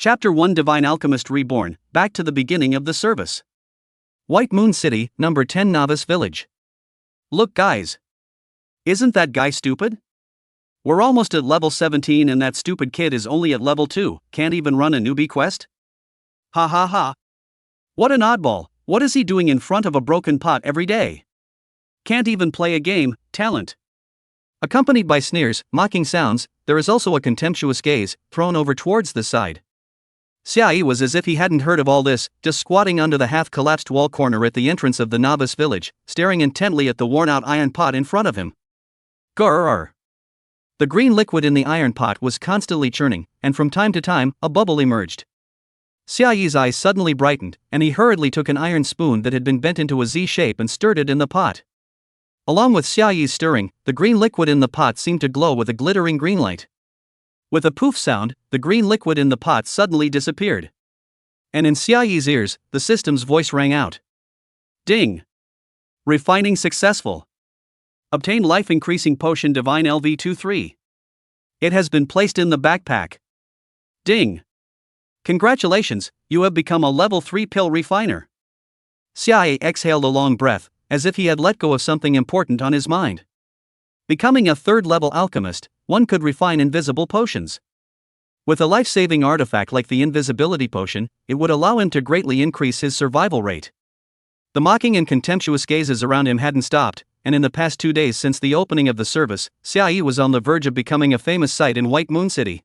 Chapter 1 Divine Alchemist Reborn, back to the beginning of the service. White Moon City, number 10 Novice Village. Look guys. Isn't that guy stupid? We're almost at level 17 and that stupid kid is only at level 2, can't even run a newbie quest? Ha ha ha. What an oddball, what is he doing in front of a broken pot every day? Can't even play a game, talent. Accompanied by sneers, mocking sounds, there is also a contemptuous gaze, thrown over towards the side. Xiaoyi was as if he hadn't heard of all this, just squatting under the half-collapsed wall corner at the entrance of the novice village, staring intently at the worn-out iron pot in front of him. Grrr. The green liquid in the iron pot was constantly churning, and from time to time, a bubble emerged. Xiaoyi's eyes suddenly brightened, and he hurriedly took an iron spoon that had been bent into a Z shape and stirred it in the pot. Along with Xiaoyi's stirring, the green liquid in the pot seemed to glow with a glittering green light. With a poof sound, the green liquid in the pot suddenly disappeared. And in Xiaoyi's ears, the system's voice rang out. Ding! Refining successful. Obtain life-increasing potion Divine LV23. It has been placed in the backpack. Ding! Congratulations, you have become a level 3 pill refiner. Xiaoyi exhaled a long breath, as if he had let go of something important on his mind. Becoming a third-level alchemist, one could refine invisible potions. With a life-saving artifact like the invisibility potion, it would allow him to greatly increase his survival rate. The mocking and contemptuous gazes around him hadn't stopped, and in the past 2 days since the opening of the service, Xiaoyi was on the verge of becoming a famous sight in White Moon City.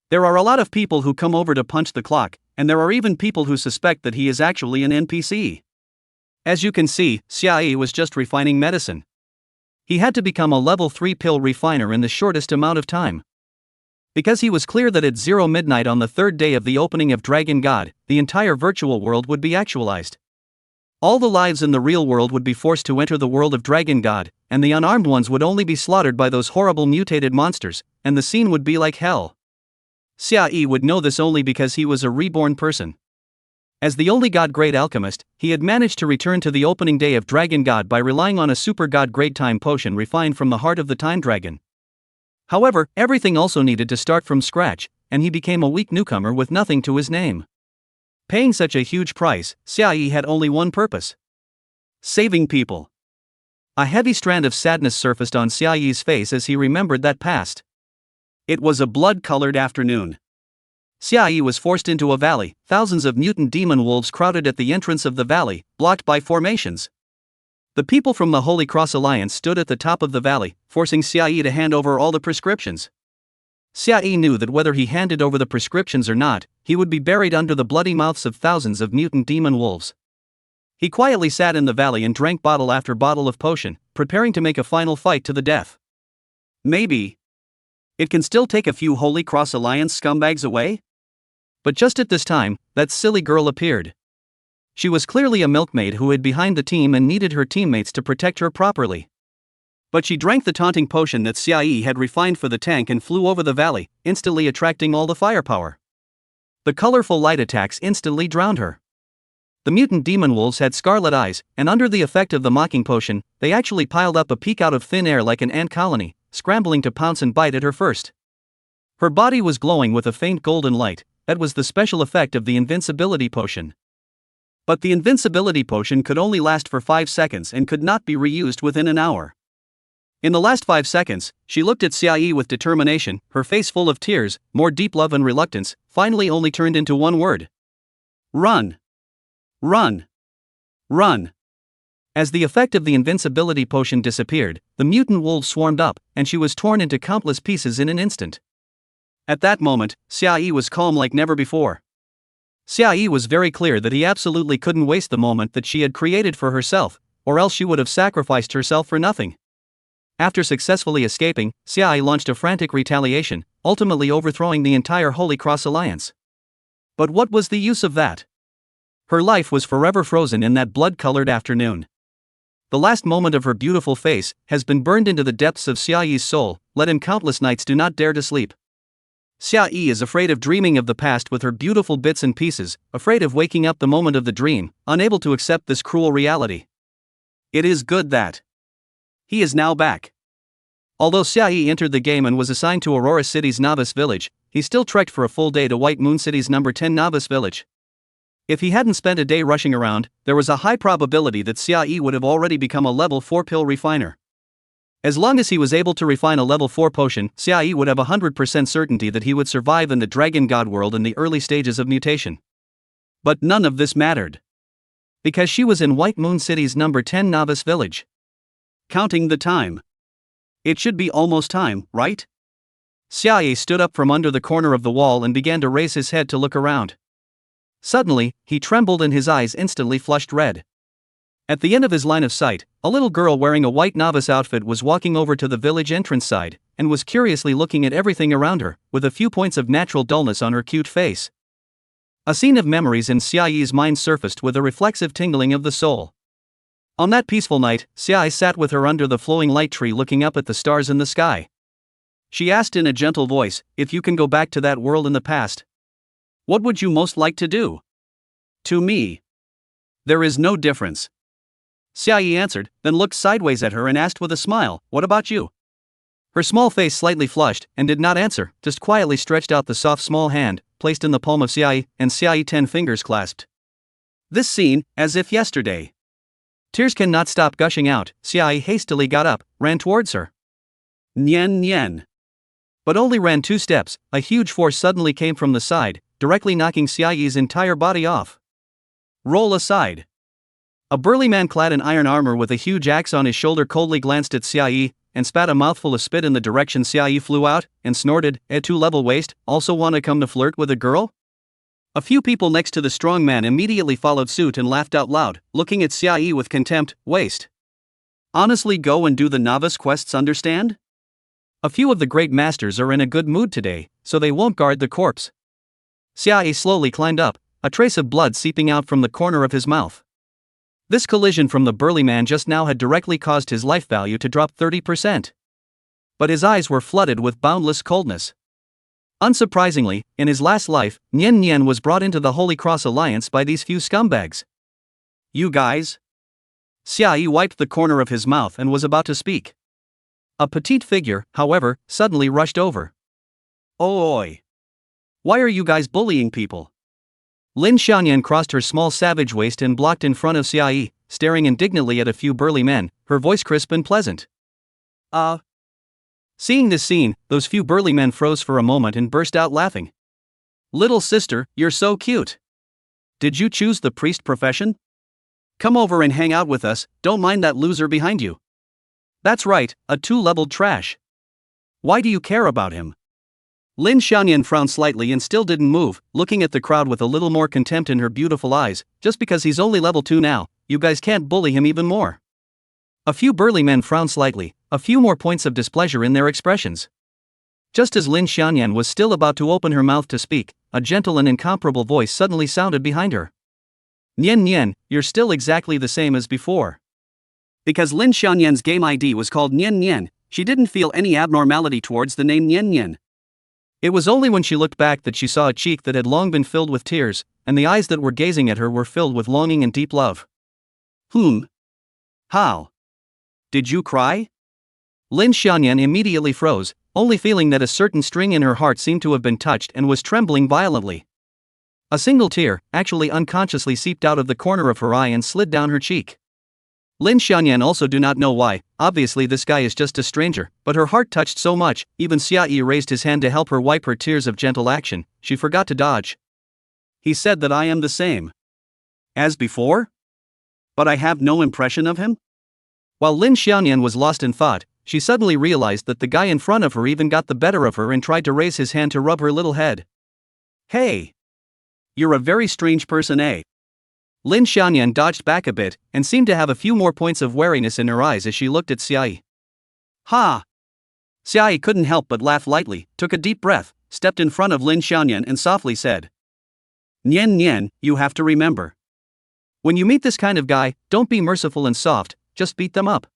There are a lot of people who come over to punch the clock, and there are even people who suspect that he is actually an NPC. As you can see, Xiaoyi was just refining medicine. He had to become a level 3 pill refiner in the shortest amount of time. Because he was clear that at 0 midnight on the third day of the opening of Dragon God, the entire virtual world would be actualized. All the lives in the real world would be forced to enter the world of Dragon God, and the unarmed ones would only be slaughtered by those horrible mutated monsters, and the scene would be like hell. Xiaoyi would know this only because he was a reborn person. As the only god-grade alchemist, he had managed to return to the opening day of Dragon God by relying on a super god-grade time potion refined from the heart of the time dragon. However, everything also needed to start from scratch, and he became a weak newcomer with nothing to his name. Paying such a huge price, Xiaoyi had only one purpose: saving people. A heavy strand of sadness surfaced on Xiaoyi's face as he remembered that past. It was a blood-colored afternoon. Xiaoyi was forced into a valley, thousands of mutant demon wolves crowded at the entrance of the valley, blocked by formations. The people from the Holy Cross Alliance stood at the top of the valley, forcing Xiaoyi to hand over all the prescriptions. Xiaoyi knew that whether he handed over the prescriptions or not, he would be buried under the bloody mouths of thousands of mutant demon wolves. He quietly sat in the valley and drank bottle after bottle of potion, preparing to make a final fight to the death. Maybe it can still take a few Holy Cross Alliance scumbags away? But just at this time, that silly girl appeared. She was clearly a milkmaid who hid behind the team and needed her teammates to protect her properly. But she drank the taunting potion that Xiaoyi had refined for the tank and flew over the valley, instantly attracting all the firepower. The colorful light attacks instantly drowned her. The mutant demon wolves had scarlet eyes, and under the effect of the mocking potion, they actually piled up a peak out of thin air like an ant colony, scrambling to pounce and bite at her first. Her body was glowing with a faint golden light. That was the special effect of the invincibility potion. But the invincibility potion could only last for 5 seconds and could not be reused within an hour. In the last 5 seconds, she looked at Xiaoyi with determination, her face full of tears, more deep love and reluctance, finally only turned into one word. Run! Run! Run! As the effect of the invincibility potion disappeared, the mutant wolves swarmed up, and she was torn into countless pieces in an instant. At that moment, Xiaoyi was calm like never before. Xiaoyi was very clear that he absolutely couldn't waste the moment that she had created for herself, or else she would have sacrificed herself for nothing. After successfully escaping, Xiaoyi launched a frantic retaliation, ultimately overthrowing the entire Holy Cross Alliance. But what was the use of that? Her life was forever frozen in that blood-colored afternoon. The last moment of her beautiful face has been burned into the depths of Xiaoyi's soul. Let him countless nights do not dare to sleep. Xiaoyi is afraid of dreaming of the past with her beautiful bits and pieces, afraid of waking up the moment of the dream, unable to accept this cruel reality. It is good that he is now back. Although Xiaoyi entered the game and was assigned to Aurora City's novice village, he still trekked for a full day to White Moon City's number 10 novice village. If he hadn't spent a day rushing around, there was a high probability that Xiaoyi would have already become a level 4 pill refiner. As long as he was able to refine a level 4 potion, Xiaoyi would have 100% certainty that he would survive in the Dragon God world in the early stages of mutation. But none of this mattered. Because she was in White Moon City's number 10 novice village. Counting the time. It should be almost time, right? Xiaoyi stood up from under the corner of the wall and began to raise his head to look around. Suddenly, he trembled and his eyes instantly flushed red. At the end of his line of sight, a little girl wearing a white novice outfit was walking over to the village entrance side, and was curiously looking at everything around her, with a few points of natural dullness on her cute face. A scene of memories in Xiaoyi's mind surfaced with a reflexive tingling of the soul. On that peaceful night, Xiaoyi sat with her under the flowing light tree looking up at the stars in the sky. She asked in a gentle voice, "If you can go back to that world in the past, what would you most like to do?" "To me, there is no difference." Xiaoyi answered, then looked sideways at her and asked with a smile, "What about you?" Her small face slightly flushed, and did not answer, just quietly stretched out the soft small hand, placed in the palm of Xiaoyi, and Xiaoyi 10 fingers clasped. This scene, as if yesterday. Tears cannot stop gushing out, Xiaoyi hastily got up, ran towards her. Nian nian. But only ran 2 steps, a huge force suddenly came from the side, directly knocking Xiaoyi's entire body off. Roll aside. A burly man clad in iron armor with a huge axe on his shoulder coldly glanced at Xiaoyi, and spat a mouthful of spit in the direction Xiaoyi flew out, and snorted, "A 2-level waste, also wanna come to flirt with a girl?" A few people next to the strong man immediately followed suit and laughed out loud, looking at Xiaoyi with contempt. "Waste. Honestly, go and do the novice quests, understand? A few of the great masters are in a good mood today, so they won't guard the corpse." Xiaoyi slowly climbed up, a trace of blood seeping out from the corner of his mouth. This collision from the burly man just now had directly caused his life value to drop 30%. But his eyes were flooded with boundless coldness. Unsurprisingly, in his last life, Nian Nian was brought into the Holy Cross Alliance by these few scumbags. "You guys?" Xiaoyi wiped the corner of his mouth and was about to speak. A petite figure, however, suddenly rushed over. "Oi! Why are you guys bullying people?" Lin Xiaoyan crossed her small savage waist and blocked in front of Xiaoyi, staring indignantly at a few burly men, her voice crisp and pleasant. Seeing this scene, those few burly men froze for a moment and burst out laughing. "Little sister, you're so cute. Did you choose the priest profession? Come over and hang out with us, don't mind that loser behind you." "That's right, a 2-leveled trash. Why do you care about him?" Lin Xiaoyan frowned slightly and still didn't move, looking at the crowd with a little more contempt in her beautiful eyes. "Just because he's only level 2 now, you guys can't bully him even more." A few burly men frowned slightly, a few more points of displeasure in their expressions. Just as Lin Xiaoyan was still about to open her mouth to speak, a gentle and incomparable voice suddenly sounded behind her. "Nian Nian, you're still exactly the same as before." Because Lin Xiaoyan's game ID was called Nian Nian, she didn't feel any abnormality towards the name Nian Nian. It was only when she looked back that she saw a cheek that had long been filled with tears, and the eyes that were gazing at her were filled with longing and deep love. How? Did you cry?" Lin Xiaoyan immediately froze, only feeling that a certain string in her heart seemed to have been touched and was trembling violently. A single tear, actually unconsciously seeped out of the corner of her eye and slid down her cheek. Lin Xiaoyan also do not know why, obviously this guy is just a stranger, but her heart touched so much, even Xiaoyi raised his hand to help her wipe her tears of gentle action, she forgot to dodge. "He said that I am the same as before? But I have no impression of him?" While Lin Xiaoyan was lost in thought, she suddenly realized that the guy in front of her even got the better of her and tried to raise his hand to rub her little head. "Hey! You're a very strange person, eh?" Lin Xiaoyan dodged back a bit, and seemed to have a few more points of wariness in her eyes as she looked at Xiaoyi. "Ha!" Xiaoyi couldn't help but laugh lightly, took a deep breath, stepped in front of Lin Xiaoyan and softly said, "Nian Nian, you have to remember. When you meet this kind of guy, don't be merciful and soft, just beat them up."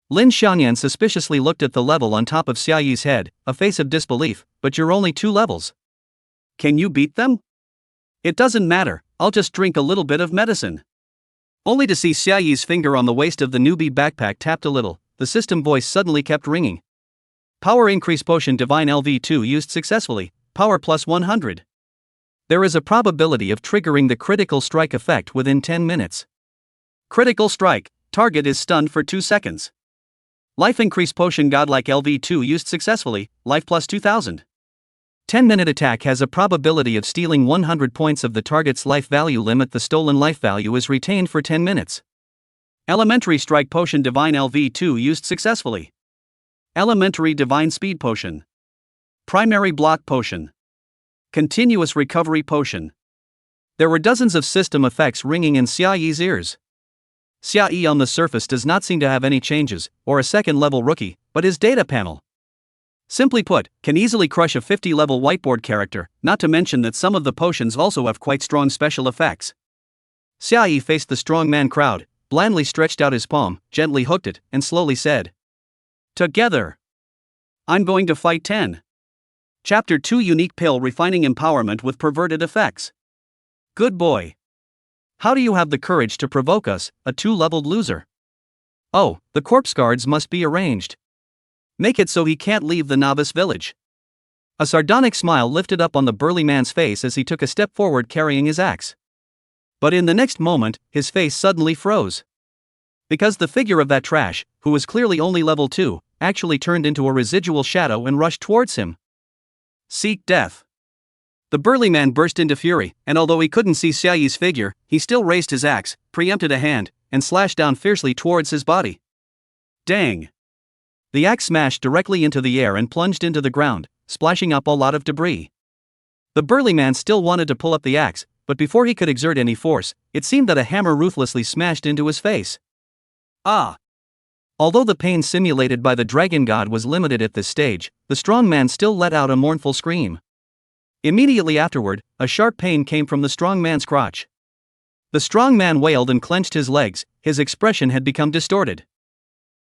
Lin Xiaoyan suspiciously looked at the level on top of Xiaoyi's head, a face of disbelief. "But you're only 2 levels. Can you beat them?" "It doesn't matter, I'll just drink a little bit of medicine." Only to see Xiaoyi's finger on the waist of the newbie backpack tapped a little, the system voice suddenly kept ringing. Power increase potion Divine LV2 used successfully, power plus 100. There is a probability of triggering the critical strike effect within 10 minutes. Critical strike, target is stunned for 2 seconds. Life increase potion Godlike LV2 used successfully, life plus 2000. 10-minute attack has a probability of stealing 100 points of the target's life value limit. The stolen life value is retained for 10 minutes. Elementary strike potion Divine LV2 used successfully. Elementary Divine Speed Potion. Primary Block Potion. Continuous Recovery Potion. There were dozens of system effects ringing in Xiaoyi's ears. Xiaoyi on the surface does not seem to have any changes, or a second-level rookie, but his data panel, simply put, can easily crush a 50-level whiteboard character, not to mention that some of the potions also have quite strong special effects. Xiaoyi faced the strongman crowd, blandly stretched out his palm, gently hooked it, and slowly said, "Together. I'm going to fight 10. Chapter 2 Unique Pill Refining Empowerment with Perverted Effects. Good boy. How do you have the courage to provoke us, a 2-leveled loser? Oh, the corpse guards must be arranged. Make it so he can't leave the novice village." A sardonic smile lifted up on the burly man's face as he took a step forward carrying his axe. But in the next moment, his face suddenly froze. Because the figure of that trash, who was clearly only level 2, actually turned into a residual shadow and rushed towards him. Seek death. The burly man burst into fury, and although he couldn't see Xiaoyi's figure, he still raised his axe, preempted a hand, and slashed down fiercely towards his body. Dang! The axe smashed directly into the air and plunged into the ground, splashing up a lot of debris. The burly man still wanted to pull up the axe, but before he could exert any force, it seemed that a hammer ruthlessly smashed into his face. Ah! Although the pain simulated by the dragon god was limited at this stage, the strong man still let out a mournful scream. Immediately afterward, a sharp pain came from the strong man's crotch. The strong man wailed and clenched his legs, his expression had become distorted.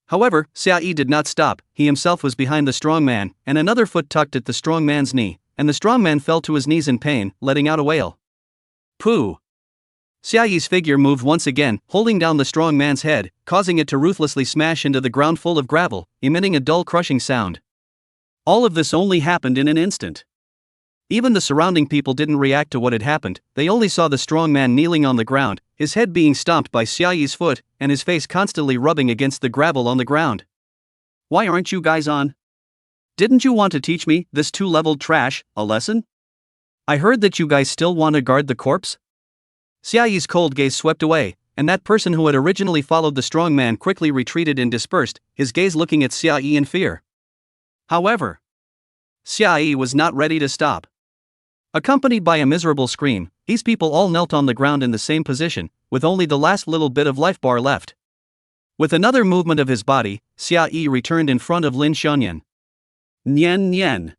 However, Xiaoyi did not stop. He himself was behind the strong man, and another foot tucked at the strong man's knee, and the strong man fell to his knees in pain, letting out a wail. Pooh! Xiaoyi's figure moved once again, holding down the strong man's head, causing it to ruthlessly smash into the ground full of gravel, emitting a dull crushing sound. All of this only happened in an instant. Even the surrounding people didn't react to what had happened. They only saw the strong man kneeling on the ground, his head being stomped by Xiaoyi's foot, and his face constantly rubbing against the gravel on the ground. Why aren't you guys on? Didn't you want to teach me, this 2-leveled trash, a lesson? I heard that you guys still want to guard the corpse? Xiaoyi's cold gaze swept away, and that person who had originally followed the strong man quickly retreated and dispersed, his gaze looking at Xiaoyi in fear. However, Xiaoyi was not ready to stop. Accompanied by a miserable scream, these people all knelt on the ground in the same position, with only the last little bit of life bar left. With another movement of his body, Xiaoyi returned in front of Lin Xianyan. Nian Nian.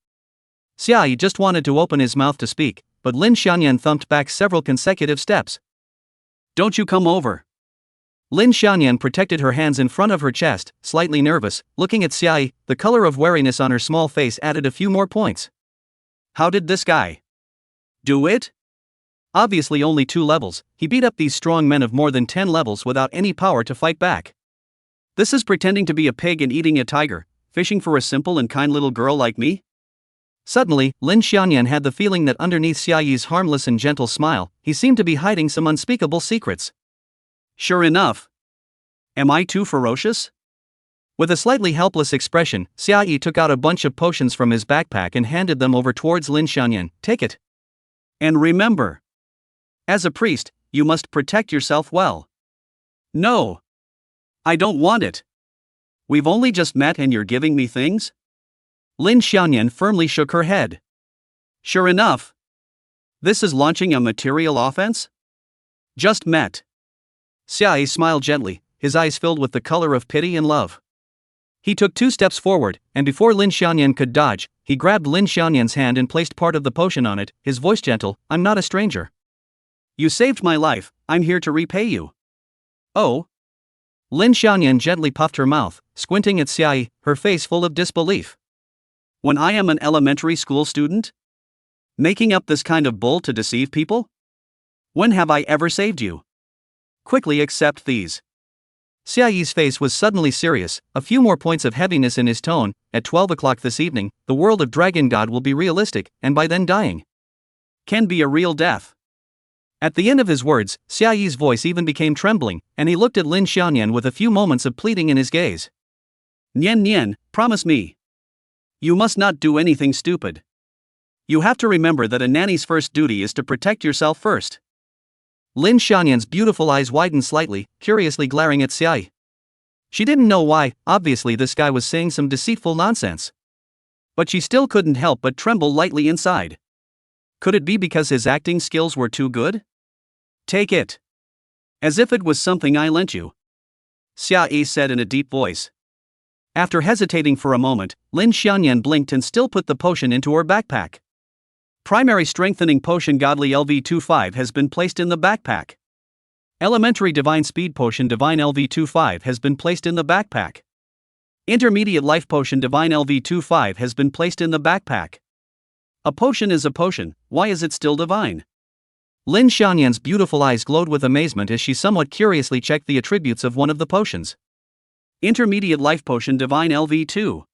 Xiaoyi just wanted to open his mouth to speak, but Lin Xianyan thumped back several consecutive steps. Don't you come over. Lin Xianyan protected her hands in front of her chest, slightly nervous, looking at Xiaoyi. The color of wariness on her small face added a few more points. How did this guy do it? Obviously only 2 levels, he beat up these strong men of more than 10 levels without any power to fight back. This is pretending to be a pig and eating a tiger, fishing for a simple and kind little girl like me? Suddenly, Lin Xianyan had the feeling that underneath Xiaoyi's harmless and gentle smile, he seemed to be hiding some unspeakable secrets. Sure enough. Am I too ferocious? With a slightly helpless expression, Xiaoyi took out a bunch of potions from his backpack and handed them over towards Lin Xianyan. Take it. And remember, as a priest, you must protect yourself well. No. I don't want it. We've only just met and you're giving me things? Lin Xianyan firmly shook her head. Sure enough. This is launching a material offense? Just met. Xiaoyi smiled gently, his eyes filled with the color of pity and love. He took 2 steps forward, and before Lin Xianyan could dodge, he grabbed Lin Xianyan's hand and placed part of the potion on it, his voice gentle. I'm not a stranger. You saved my life, I'm here to repay you. Oh? Lin Xianyan gently puffed her mouth, squinting at Xiaoyi, her face full of disbelief. When I am an elementary school student? Making up this kind of bull to deceive people? When have I ever saved you? Quickly accept these. Xiaoyi's face was suddenly serious, a few more points of heaviness in his tone. At 12 o'clock this evening, the world of Dragon God will be realistic, and by then dying can be a real death. At the end of his words, Xiaoyi's voice even became trembling, and he looked at Lin Xiaoyan with a few moments of pleading in his gaze. Nian Nian, promise me. You must not do anything stupid. You have to remember that a nanny's first duty is to protect yourself first. Lin Xiaoyan's beautiful eyes widened slightly, curiously glaring at Xiaoyi. She didn't know why, obviously this guy was saying some deceitful nonsense. But she still couldn't help but tremble lightly inside. Could it be because his acting skills were too good? Take it. As if it was something I lent you. Xiaoyi said in a deep voice. After hesitating for a moment, Lin Xiaoyan blinked and still put the potion into her backpack. Primary Strengthening Potion Godly LV25 has been placed in the backpack. Elementary Divine Speed Potion Divine LV25 has been placed in the backpack. Intermediate Life Potion Divine LV25 has been placed in the backpack. A potion is a potion, why is it still divine? Lin Xiaoyan's beautiful eyes glowed with amazement as she somewhat curiously checked the attributes of one of the potions. Intermediate Life Potion Divine LV2.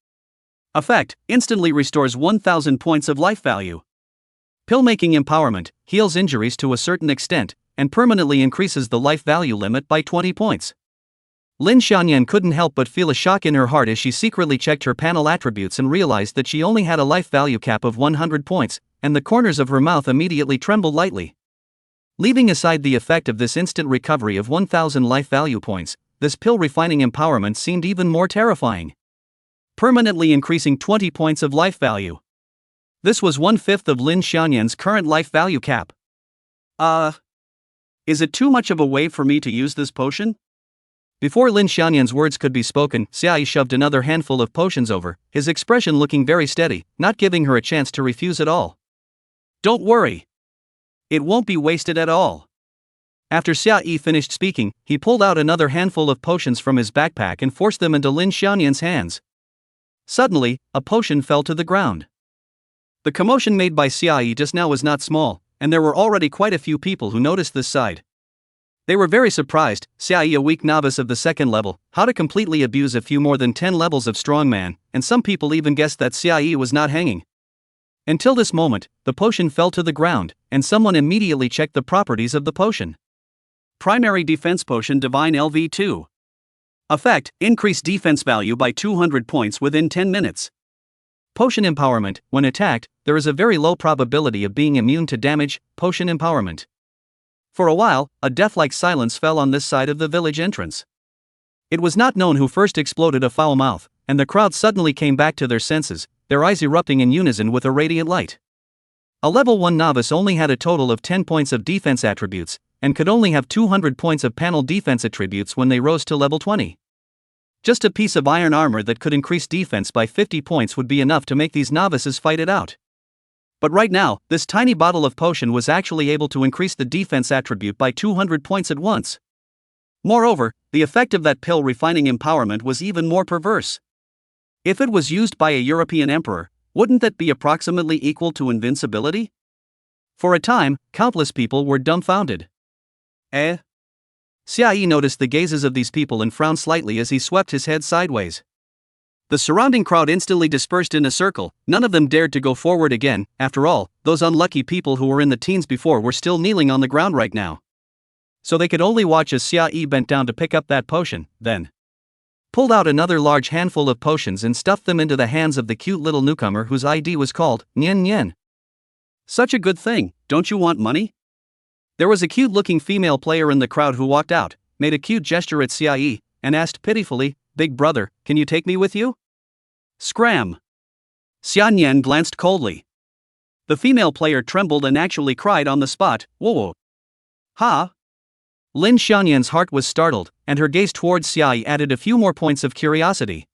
Effect, instantly restores 1000 points of life value. Pill-making empowerment, heals injuries to a certain extent, and permanently increases the life value limit by 20 points. Lin Xiaoyan couldn't help but feel a shock in her heart as she secretly checked her panel attributes and realized that she only had a life value cap of 100 points, and the corners of her mouth immediately trembled lightly. Leaving aside the effect of this instant recovery of 1000 life value points, this pill-refining empowerment seemed even more terrifying. Permanently increasing 20 points of life value. This was 1/5 of Lin Xiaoyan's current life value cap. Is it too much of a way for me to use this potion? Before Lin Xiaoyan's words could be spoken, Xiaoyi shoved another handful of potions over, his expression looking very steady, not giving her a chance to refuse at all. Don't worry. It won't be wasted at all. After Xiaoyi finished speaking, he pulled out another handful of potions from his backpack and forced them into Lin Xiaoyan's hands. Suddenly, a potion fell to the ground. The commotion made by Xiaoyi just now was not small, and there were already quite a few people who noticed this side. They were very surprised. Xiaoyi, a weak novice of the second level, how to completely abuse a few more than 10 levels of strongman, and some people even guessed that Xiaoyi was not hanging. Until this moment, the potion fell to the ground, and someone immediately checked the properties of the potion. Primary Defense Potion Divine LV2. Effect, increase defense value by 200 points within 10 minutes. Potion Empowerment, when attacked, there is a very low probability of being immune to damage. Potion Empowerment. For a while, a death-like silence fell on this side of the village entrance. It was not known who first exploded a foul mouth, and the crowd suddenly came back to their senses, their eyes erupting in unison with a radiant light. A level 1 novice only had a total of 10 points of defense attributes, and could only have 200 points of panel defense attributes when they rose to level 20. Just a piece of iron armor that could increase defense by 50 points would be enough to make these novices fight it out. But right now, this tiny bottle of potion was actually able to increase the defense attribute by 200 points at once. Moreover, the effect of that pill refining empowerment was even more perverse. If it was used by a European emperor, wouldn't that be approximately equal to invincibility? For a time, countless people were dumbfounded. Xiaoyi noticed the gazes of these people and frowned slightly as he swept his head sideways. The surrounding crowd instantly dispersed in a circle, none of them dared to go forward again. After all, those unlucky people who were in the teens before were still kneeling on the ground right now. So they could only watch as Xiaoyi bent down to pick up that potion, then pulled out another large handful of potions and stuffed them into the hands of the cute little newcomer whose ID was called Nian Nian. Such a good thing, don't you want money? There was a cute-looking female player in the crowd who walked out, made a cute gesture at Xiaoyi, and asked pitifully, "Big brother, can you take me with you?" Scram! Xianyan glanced coldly. The female player trembled and actually cried on the spot, "Whoa! Ha!" Lin Xianyan's heart was startled, and her gaze towards Xiaoyi added a few more points of curiosity.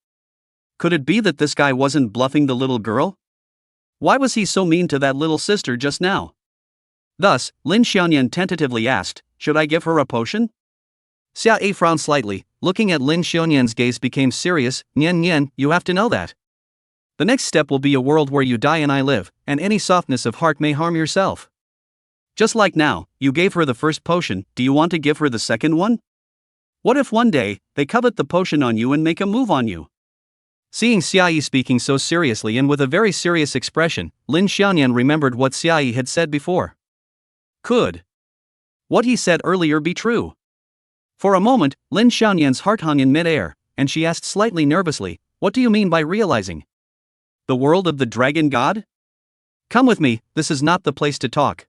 Could it be that this guy wasn't bluffing the little girl? Why was he so mean to that little sister just now? Thus, Lin Xiaoyan tentatively asked, "Should I give her a potion?" Xiaoyi frowned slightly, looking at Lin Xiaoyan's gaze became serious. "Nian Nian, you have to know that. The next step will be a world where you die and I live, and any softness of heart may harm yourself. Just like now, you gave her the first potion, do you want to give her the second one?" What if one day, they covet the potion on you and make a move on you? Seeing Xiaoyi speaking so seriously and with a very serious expression, Lin Xiaoyan remembered what Xiaoyi had said before. Could what he said earlier be true? For a moment, Lin Xiaoyan's heart hung in mid-air, and she asked slightly nervously, "What do you mean by realizing? The world of the dragon god? Come with me, this is not the place to talk."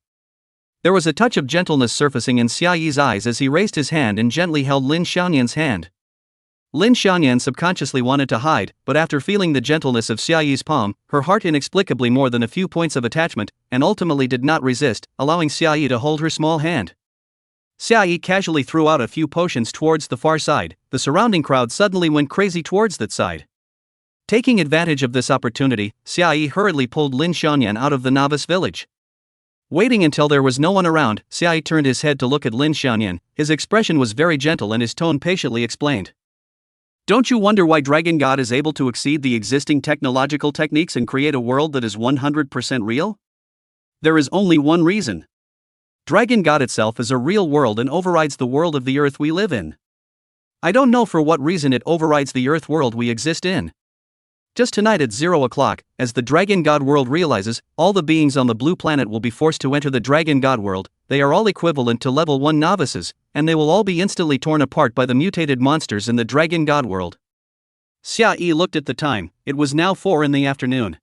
There was a touch of gentleness surfacing in Xiaoyi's eyes as he raised his hand and gently held Lin Xiaoyan's hand. Lin Xiaoyan subconsciously wanted to hide, but after feeling the gentleness of Xiaoyi's palm, her heart inexplicably more than a few points of attachment, and ultimately did not resist, allowing Xiaoyi to hold her small hand. Xiaoyi casually threw out a few potions towards the far side. The surrounding crowd suddenly went crazy towards that side. Taking advantage of this opportunity, Xiaoyi hurriedly pulled Lin Xiaoyan out of the novice village. Waiting until there was no one around, Xiaoyi turned his head to look at Lin Xiaoyan. His expression was very gentle and his tone patiently explained. Don't you wonder why Dragon God is able to exceed the existing technological techniques and create a world that is 100% real? There is only one reason. Dragon God itself is a real world and overrides the world of the earth we live in. I don't know for what reason it overrides the earth world we exist in. Just tonight at 0 o'clock, as the Dragon God world realizes, all the beings on the blue planet will be forced to enter the Dragon God world. They are all equivalent to level 1 novices, and they will all be instantly torn apart by the mutated monsters in the Dragon God world. Xiaoyi looked at the time. It was now 4 in the afternoon.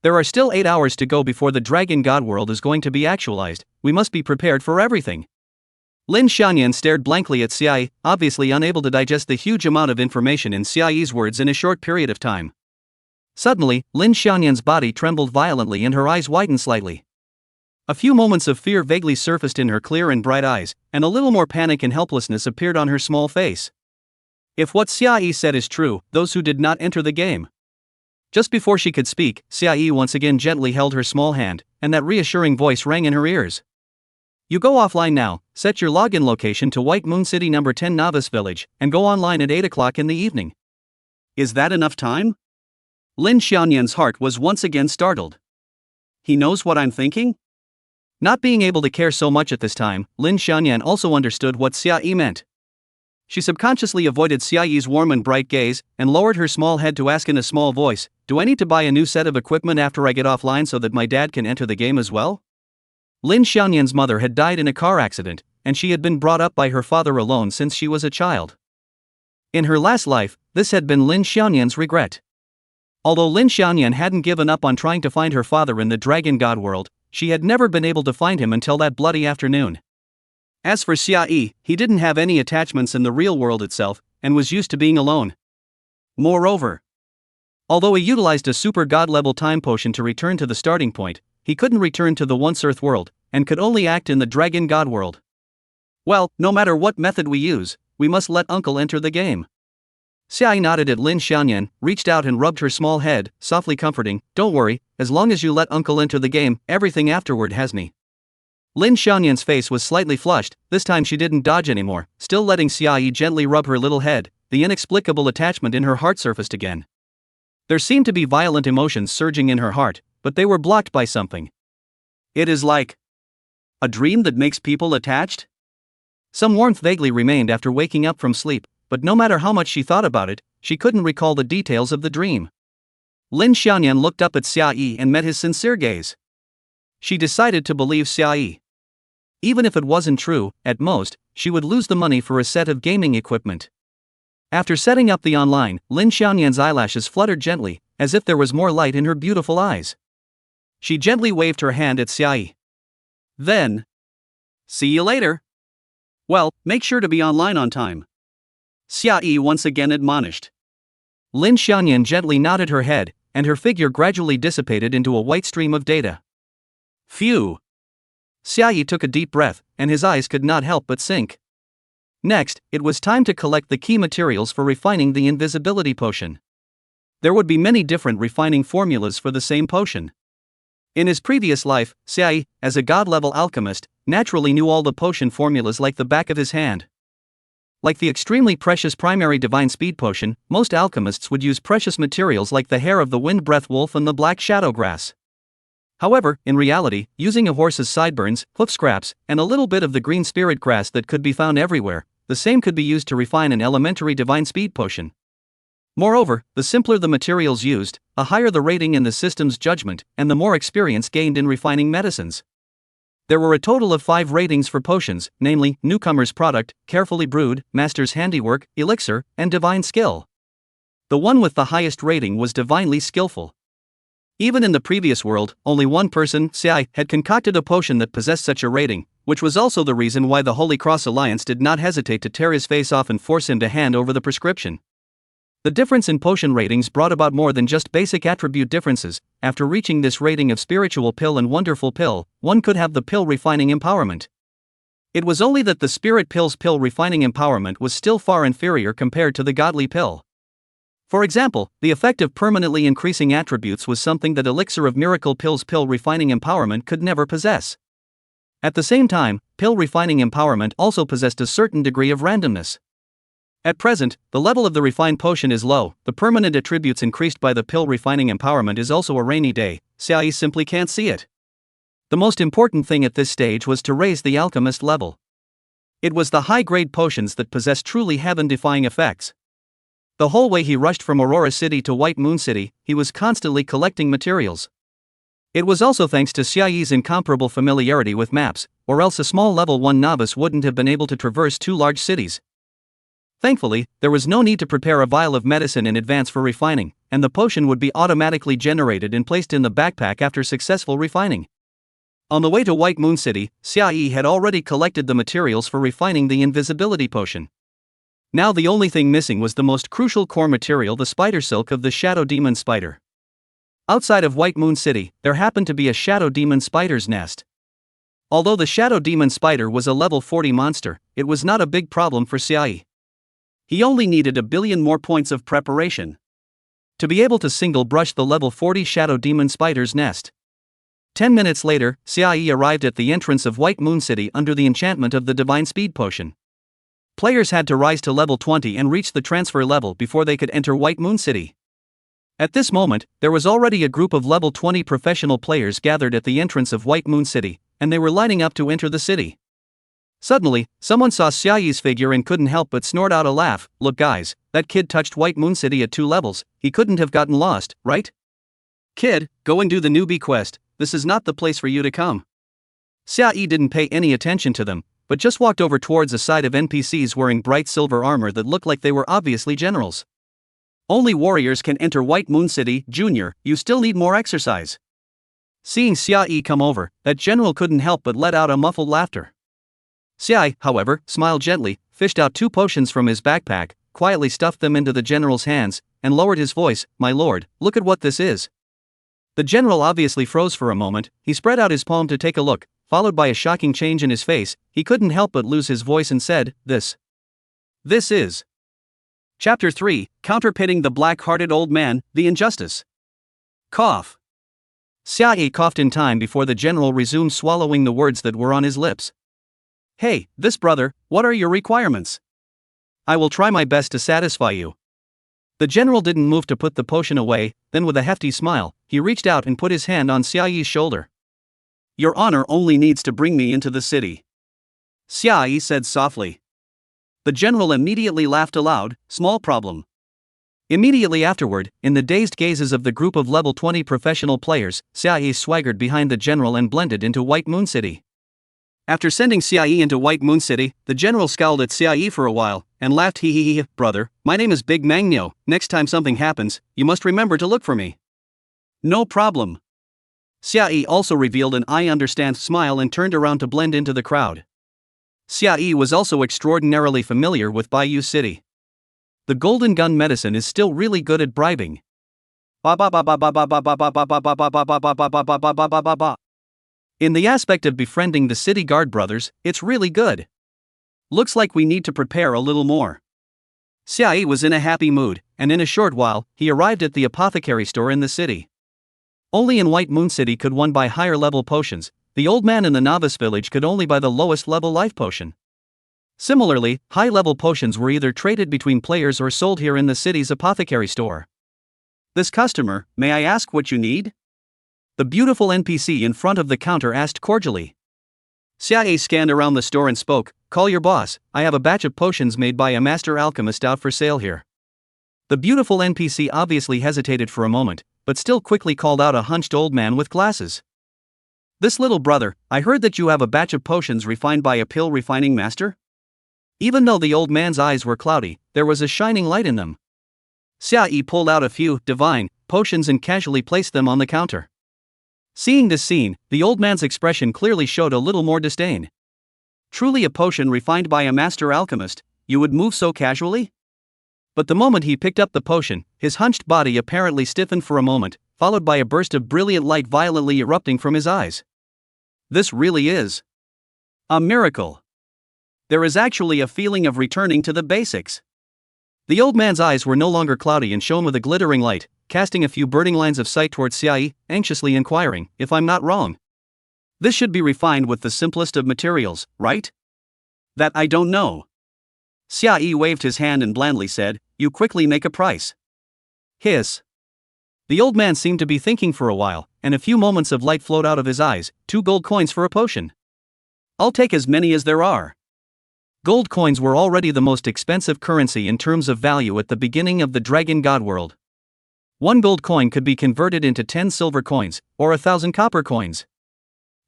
There are still 8 hours to go before the Dragon God world is going to be actualized. We must be prepared for everything. Lin Xiaoyan stared blankly at Xiaoyi, obviously unable to digest the huge amount of information in Xiaoyi's words in a short period of time. Suddenly, Lin Xiaoyan's body trembled violently and her eyes widened slightly. A few moments of fear vaguely surfaced in her clear and bright eyes, and a little more panic and helplessness appeared on her small face. If what Xiaoyi said is true, those who did not enter the game. Just before she could speak, Xiaoyi once again gently held her small hand, and that reassuring voice rang in her ears. You go offline now, set your login location to White Moon City number 10 Novice Village, and go online at 8 o'clock in the evening. Is that enough time? Lin Xiaoyan's heart was once again startled. He knows what I'm thinking? Not being able to care so much at this time, Lin Xiaoyan also understood what Xiaoyi meant. She subconsciously avoided Xiaoyi's warm and bright gaze, and lowered her small head to ask in a small voice, "Do I need to buy a new set of equipment after I get offline so that my dad can enter the game as well?" Lin Xiaoyan's mother had died in a car accident, and she had been brought up by her father alone since she was a child. In her last life, this had been Lin Xiaoyan's regret. Although Lin Xiaoyan hadn't given up on trying to find her father in the Dragon God world, she had never been able to find him until that bloody afternoon. As for Xiaoyi, he didn't have any attachments in the real world itself, and was used to being alone. Moreover, although he utilized a super god-level time potion to return to the starting point, he couldn't return to the once Earth world, and could only act in the Dragon God world. Well, no matter what method we use, we must let Uncle enter the game. Xiaoyi nodded at Lin Xiaoyan, reached out and rubbed her small head, softly comforting, "Don't worry, as long as you let Uncle enter the game, everything afterward has me." Lin Xiaoyan's face was slightly flushed. This time she didn't dodge anymore, still letting Xiaoyi gently rub her little head. The inexplicable attachment in her heart surfaced again. There seemed to be violent emotions surging in her heart, but they were blocked by something. It is like a dream that makes people attached? Some warmth vaguely remained after waking up from sleep, but no matter how much she thought about it, she couldn't recall the details of the dream. Lin Xiaoyan looked up at Xiaoyi and met his sincere gaze. She decided to believe Xiaoyi. Even if it wasn't true, at most, she would lose the money for a set of gaming equipment. After setting up the online, Lin Xiaoyan's eyelashes fluttered gently, as if there was more light in her beautiful eyes. She gently waved her hand at Xiaoyi. Then, see you later. Well, make sure to be online on time. Xiaoyi once again admonished. Lin Xiaoyan gently nodded her head, and her figure gradually dissipated into a white stream of data. Phew. Xiaoyi took a deep breath, and his eyes could not help but sink. Next, it was time to collect the key materials for refining the invisibility potion. There would be many different refining formulas for the same potion. In his previous life, Xiaoyi, as a god-level alchemist, naturally knew all the potion formulas like the back of his hand. Like the extremely precious primary divine speed potion, most alchemists would use precious materials like the hair of the wind breath wolf and the black shadow grass. However, in reality, using a horse's sideburns, hoof scraps, and a little bit of the green spirit grass that could be found everywhere, the same could be used to refine an elementary divine speed potion. Moreover, the simpler the materials used, a higher the rating in the system's judgment, and the more experience gained in refining medicines. There were a total of 5 ratings for potions, namely, Newcomer's Product, Carefully Brewed, Master's Handiwork, Elixir, and Divine Skill. The one with the highest rating was Divinely Skillful. Even in the previous world, only one person, Xiai, had concocted a potion that possessed such a rating, which was also the reason why the Holy Cross Alliance did not hesitate to tear his face off and force him to hand over the prescription. The difference in potion ratings brought about more than just basic attribute differences. After reaching this rating of Spiritual Pill and Wonderful Pill, one could have the Pill Refining Empowerment. It was only that the Spirit Pill's Pill Refining Empowerment was still far inferior compared to the Godly Pill. For example, the effect of permanently increasing attributes was something that Elixir of Miracle Pill's Pill Refining Empowerment could never possess. At the same time, Pill Refining Empowerment also possessed a certain degree of randomness. At present, the level of the refined potion is low, the permanent attributes increased by the Pill Refining Empowerment is also a rainy day, Xiai simply can't see it. The most important thing at this stage was to raise the Alchemist level. It was the high-grade potions that possessed truly heaven-defying effects. The whole way he rushed from Aurora City to White Moon City, he was constantly collecting materials. It was also thanks to Xiai's incomparable familiarity with maps, or else a small level 1 novice wouldn't have been able to traverse 2 large cities. Thankfully, there was no need to prepare a vial of medicine in advance for refining, and the potion would be automatically generated and placed in the backpack after successful refining. On the way to White Moon City, Xiai had already collected the materials for refining the invisibility potion. Now the only thing missing was the most crucial core material, the spider silk of the Shadow Demon Spider. Outside of White Moon City, there happened to be a Shadow Demon Spider's nest. Although the Shadow Demon Spider was a level 40 monster, it was not a big problem for Xiai. He only needed a billion more points of preparation to be able to single brush the level 40 Shadow Demon Spider's nest. 10 minutes later, Xiai arrived at the entrance of White Moon City under the enchantment of the Divine Speed Potion. Players had to rise to level 20 and reach the transfer level before they could enter White Moon City. At this moment, there was already a group of level 20 professional players gathered at the entrance of White Moon City, and they were lining up to enter the city. Suddenly, someone saw Xiai's figure and couldn't help but snort out a laugh. Look guys, that kid touched White Moon City at 2 levels, he couldn't have gotten lost, right? Kid, go and do the newbie quest, this is not the place for you to come. Xiai didn't pay any attention to them, but just walked over towards a side of NPCs wearing bright silver armor that looked like they were obviously generals. Only warriors can enter White Moon City, Junior, you still need more exercise. Seeing Xiai come over, that general couldn't help but let out a muffled laughter. Xiai, however, smiled gently, fished out 2 potions from his backpack, quietly stuffed them into the general's hands, and lowered his voice, "My lord, look at what this is." The general obviously froze for a moment, he spread out his palm to take a look, followed by a shocking change in his face, he couldn't help but lose his voice and said, This is. Chapter 3, Counterpitting the Black-Hearted Old Man, The Injustice. Cough. Xiai coughed in time before the general resumed swallowing the words that were on his lips. Hey, this brother, what are your requirements? I will try my best to satisfy you. The general didn't move to put the potion away, then with a hefty smile, he reached out and put his hand on Xiai's shoulder. Your honor only needs to bring me into the city. Xiai said softly. The general immediately laughed aloud, small problem. Immediately afterward, in the dazed gazes of the group of level 20 professional players, Xiai swaggered behind the general and blended into White Moon City. After sending Xiai into White Moon City, the general scowled at Xiai for a while, and laughed hee, brother, my name is Big Mangno, next time something happens, you must remember to look for me. No problem. Xiai also revealed an I understand smile and turned around to blend into the crowd. Xiai was also extraordinarily familiar with Bayou City. The Golden Gun medicine is still really good at bribing. In the aspect of befriending the city guard brothers, it's really good. Looks like we need to prepare a little more. Xiai was in a happy mood, and in a short while, he arrived at the apothecary store in the city. Only in White Moon City could one buy higher level potions, the old man in the novice village could only buy the lowest level life potion. Similarly, high level potions were either traded between players or sold here in the city's apothecary store. This customer, may I ask what you need? The beautiful NPC in front of the counter asked cordially. Xiaoyi scanned around the store and spoke, "Call your boss, I have a batch of potions made by a master alchemist out for sale here." The beautiful NPC obviously hesitated for a moment, but still quickly called out a hunched old man with glasses. "This little brother, I heard that you have a batch of potions refined by a pill refining master?" Even though the old man's eyes were cloudy, there was a shining light in them. Xiaoyi pulled out a few divine potions and casually placed them on the counter. Seeing this scene, the old man's expression clearly showed a little more disdain. Truly a potion refined by a master alchemist, you would move so casually? But the moment he picked up the potion, his hunched body apparently stiffened for a moment, followed by a burst of brilliant light violently erupting from his eyes. This really is a miracle. There is actually a feeling of returning to the basics. The old man's eyes were no longer cloudy and shone with a glittering light, casting a few burning lines of sight towards Xiaoyi, anxiously inquiring, "If I'm not wrong, this should be refined with the simplest of materials, right?" "That I don't know." Xiaoyi waved his hand and blandly said, "You quickly make a price." Hiss. The old man seemed to be thinking for a while, and a few moments of light flowed out of his eyes. 2 gold coins for a potion. I'll take as many as there are. Gold coins were already the most expensive currency in terms of value at the beginning of the Dragon God world. 1 gold coin could be converted into 10 silver coins, or 1,000 copper coins.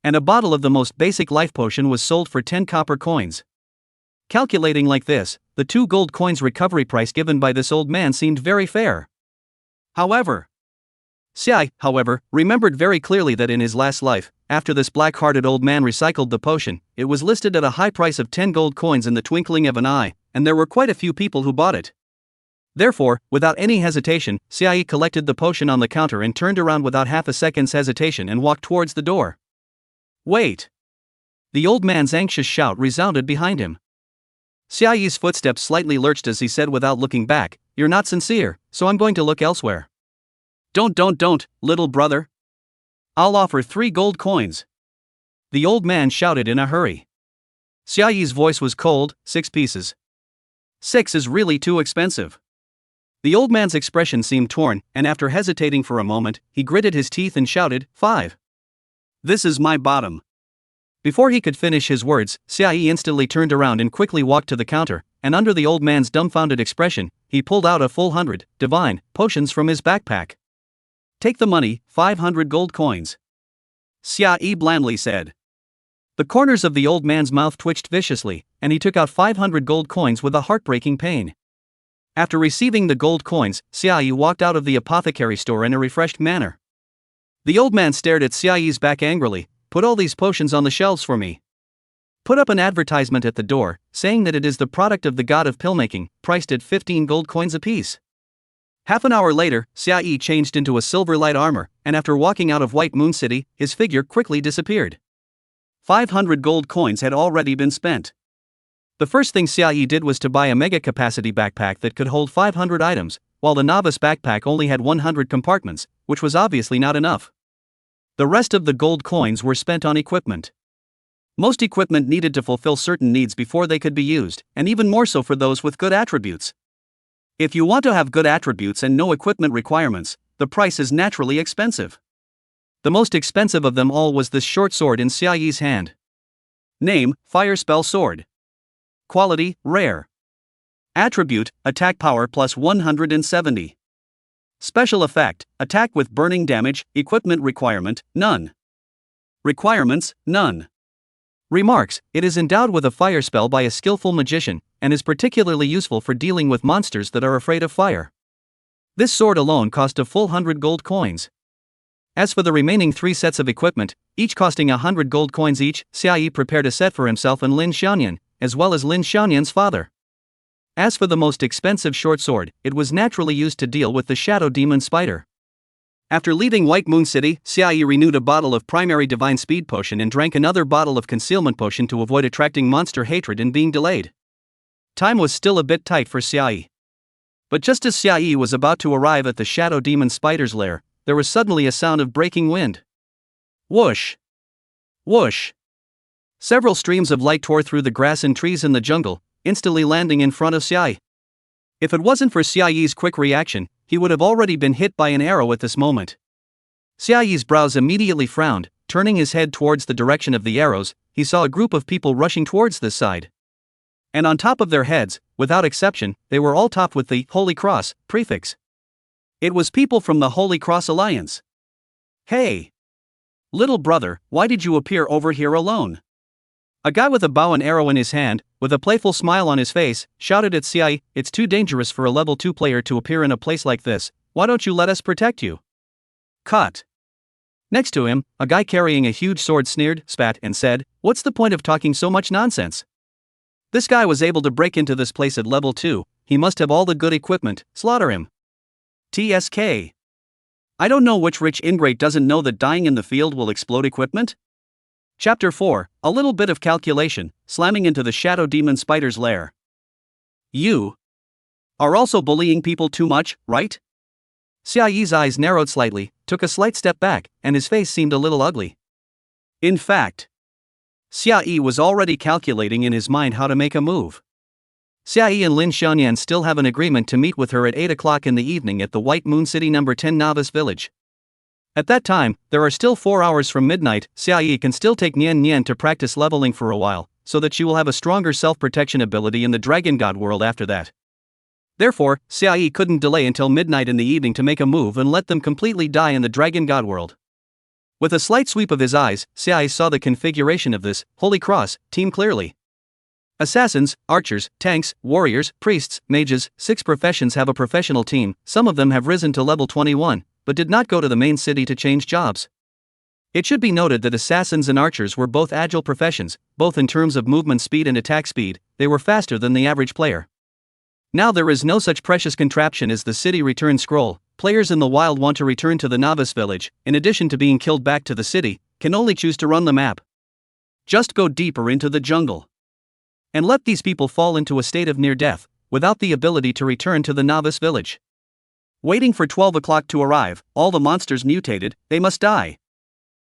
And a bottle of the most basic life potion was sold for 10 copper coins. Calculating like this, the 2 gold coins recovery price given by this old man seemed very fair. However, Xiaoyi, remembered very clearly that in his last life, after this black-hearted old man recycled the potion, it was listed at a high price of 10 gold coins in the twinkling of an eye, and there were quite a few people who bought it. Therefore, without any hesitation, Xiaoyi collected the potion on the counter and turned around without half a second's hesitation and walked towards the door. "Wait!" The old man's anxious shout resounded behind him. Xiaoyi's footsteps slightly lurched as he said without looking back, "You're not sincere, so I'm going to look elsewhere." Don't, little brother. I'll offer 3 gold coins." The old man shouted in a hurry. Xiaoyi's voice was cold, 6 pieces. 6 is really too expensive. The old man's expression seemed torn, and after hesitating for a moment, he gritted his teeth and shouted, 5. This is my bottom. Before he could finish his words, Xiaoyi instantly turned around and quickly walked to the counter, and under the old man's dumbfounded expression, he pulled out a full 100 divine potions from his backpack. "Take the money, 500 gold coins," Xiaoyi blandly said. The corners of the old man's mouth twitched viciously, and he took out 500 gold coins with a heartbreaking pain. After receiving the gold coins, Xiaoyi walked out of the apothecary store in a refreshed manner. The old man stared at Xiaoyi's back angrily. "Put all these potions on the shelves for me. Put up an advertisement at the door, saying that it is the product of the god of pillmaking, priced at 15 gold coins apiece." Half an hour later, Xiaoyi changed into a silver light armor, and after walking out of White Moon City, his figure quickly disappeared. 500 gold coins had already been spent. The first thing Xiaoyi did was to buy a mega-capacity backpack that could hold 500 items, while the novice backpack only had 100 compartments, which was obviously not enough. The rest of the gold coins were spent on equipment. Most equipment needed to fulfill certain needs before they could be used, and even more so for those with good attributes. If you want to have good attributes and no equipment requirements, the price is naturally expensive. The most expensive of them all was this short sword in Xiaoyi's hand. Name, Fire Spell Sword. Quality, Rare. Attribute, Attack Power plus 170. Special Effect, Attack with burning damage. Equipment requirement, none. Requirements, none. Remarks, it is endowed with a fire spell by a skillful magician, and is particularly useful for dealing with monsters that are afraid of fire. This sword alone cost a full 100 gold coins. As for the remaining 3 sets of equipment, each costing 100 gold coins each, Xiaoyi prepared a set for himself and Lin Xiaoyan, as well as Lin Xiaoyan's father. As for the most expensive short sword, it was naturally used to deal with the shadow demon spider. After leaving White Moon City, Xiaoyi renewed a bottle of primary divine speed potion and drank another bottle of concealment potion to avoid attracting monster hatred and being delayed. Time was still a bit tight for Xiaoyi. But just as Xiaoyi was about to arrive at the shadow demon spider's lair, there was suddenly a sound of breaking wind. Whoosh! Whoosh! Several streams of light tore through the grass and trees in the jungle, instantly landing in front of Xiaoyi. If it wasn't for Xiaoyi's quick reaction, he would have already been hit by an arrow at this moment. Xiaoyi's brows immediately frowned, turning his head towards the direction of the arrows, he saw a group of people rushing towards this side. And on top of their heads, without exception, they were all topped with the Holy Cross prefix. It was people from the Holy Cross Alliance. Hey! Little brother, why did you appear over here alone? A guy with a bow and arrow in his hand, with a playful smile on his face, shouted at Xiai, "It's too dangerous for a level 2 player to appear in a place like this, why don't you let us protect you?" Cut. Next to him, a guy carrying a huge sword sneered, spat, and said, "What's the point of talking so much nonsense? This guy was able to break into this place at level 2, he must have all the good equipment, slaughter him." TSK. I don't know which rich ingrate doesn't know that dying in the field will explode equipment? Chapter 4, a little bit of calculation, slamming into the shadow demon spider's lair. You are also bullying people too much, right? Xiai's eyes narrowed slightly, took a slight step back, and his face seemed a little ugly. In fact, Xiai was already calculating in his mind how to make a move. Xiai and Lin Xiaoyan still have an agreement to meet with her at 8 o'clock in the evening at the White Moon City No. 10 Novice Village. At that time, there are still 4 hours from midnight. Xiai can still take Nian Nian to practice leveling for a while, so that she will have a stronger self-protection ability in the Dragon God world after that. Therefore, Xiai couldn't delay until midnight in the evening to make a move and let them completely die in the Dragon God world. With a slight sweep of his eyes, Xiai saw the configuration of this Holy Cross team clearly. Assassins, archers, tanks, warriors, priests, mages, 6 professions have a professional team. Some of them have risen to level 21, but did not go to the main city to change jobs. It should be noted that assassins and archers were both agile professions, both in terms of movement speed and attack speed. They were faster than the average player. Now there is no such precious contraption as the city return scroll. Players in the wild want to return to the novice village, in addition to being killed back to the city, can only choose to run the map. Just go deeper into the jungle. And let these people fall into a state of near death, without the ability to return to the novice village. Waiting for 12 o'clock to arrive, all the monsters mutated, they must die.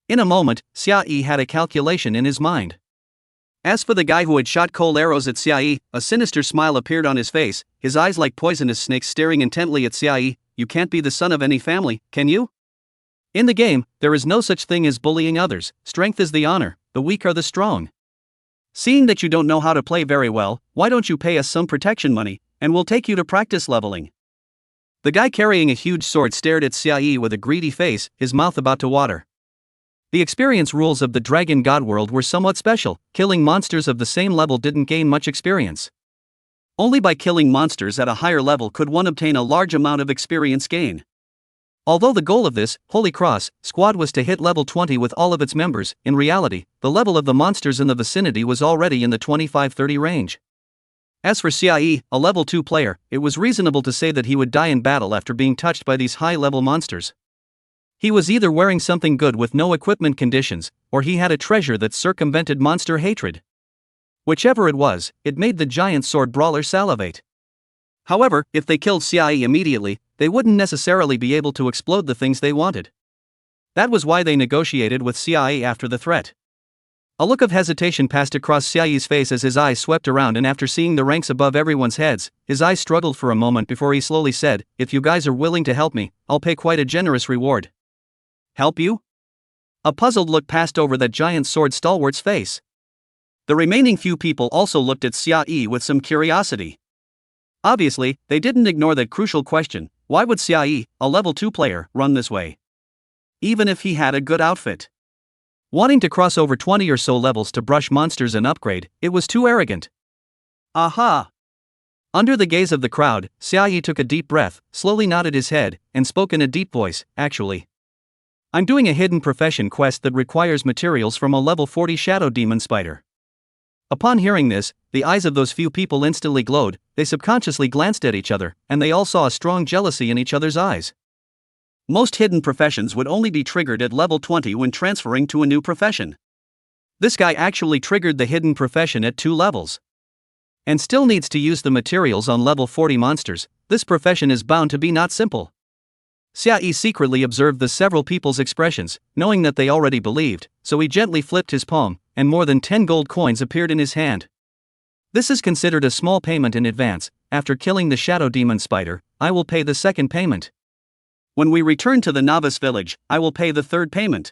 In a moment, Xiai had a calculation in his mind. As for the guy who had shot cold arrows at Xiai, a sinister smile appeared on his face, his eyes like poisonous snakes staring intently at Xiai. You can't be the son of any family, can you? In the game, there is no such thing as bullying others. Strength is the honor, the weak are the strong. Seeing that you don't know how to play very well, why don't you pay us some protection money, and we'll take you to practice leveling. The guy carrying a huge sword stared at Xiai with a greedy face, his mouth about to water. The experience rules of the Dragon God world were somewhat special. Killing monsters of the same level didn't gain much experience. Only by killing monsters at a higher level could one obtain a large amount of experience gain. Although the goal of this Holy Cross squad was to hit level 20 with all of its members, in reality, the level of the monsters in the vicinity was already in the 25-30 range. As for Xiai, a level 2 player, it was reasonable to say that he would die in battle after being touched by these high-level monsters. He was either wearing something good with no equipment conditions, or he had a treasure that circumvented monster hatred. Whichever it was, it made the giant sword brawler salivate. However, if they killed Xiai immediately, they wouldn't necessarily be able to explode the things they wanted. That was why they negotiated with Xiai after the threat. A look of hesitation passed across Xiai's face as his eyes swept around, and after seeing the ranks above everyone's heads, his eyes struggled for a moment before he slowly said, "If you guys are willing to help me, I'll pay quite a generous reward." Help you? A puzzled look passed over that giant sword stalwart's face. The remaining few people also looked at Xiai with some curiosity. Obviously, they didn't ignore that crucial question: why would Xiai, a level 2 player, run this way? Even if he had a good outfit. Wanting to cross over 20 or so levels to brush monsters and upgrade, it was too arrogant. Aha! Under the gaze of the crowd, Xiai took a deep breath, slowly nodded his head, and spoke in a deep voice. Actually, I'm doing a hidden profession quest that requires materials from a level 40 shadow demon spider. Upon hearing this, the eyes of those few people instantly glowed. They subconsciously glanced at each other, and they all saw a strong jealousy in each other's eyes. Most hidden professions would only be triggered at level 20 when transferring to a new profession. This guy actually triggered the hidden profession at 2 levels. And still needs to use the materials on level 40 monsters. This profession is bound to be not simple. Xiai secretly observed the several people's expressions, knowing that they already believed, so he gently flipped his palm, and more than 10 gold coins appeared in his hand. This is considered a small payment in advance. After killing the shadow demon spider, I will pay the second payment. When we return to the novice village, I will pay the third payment.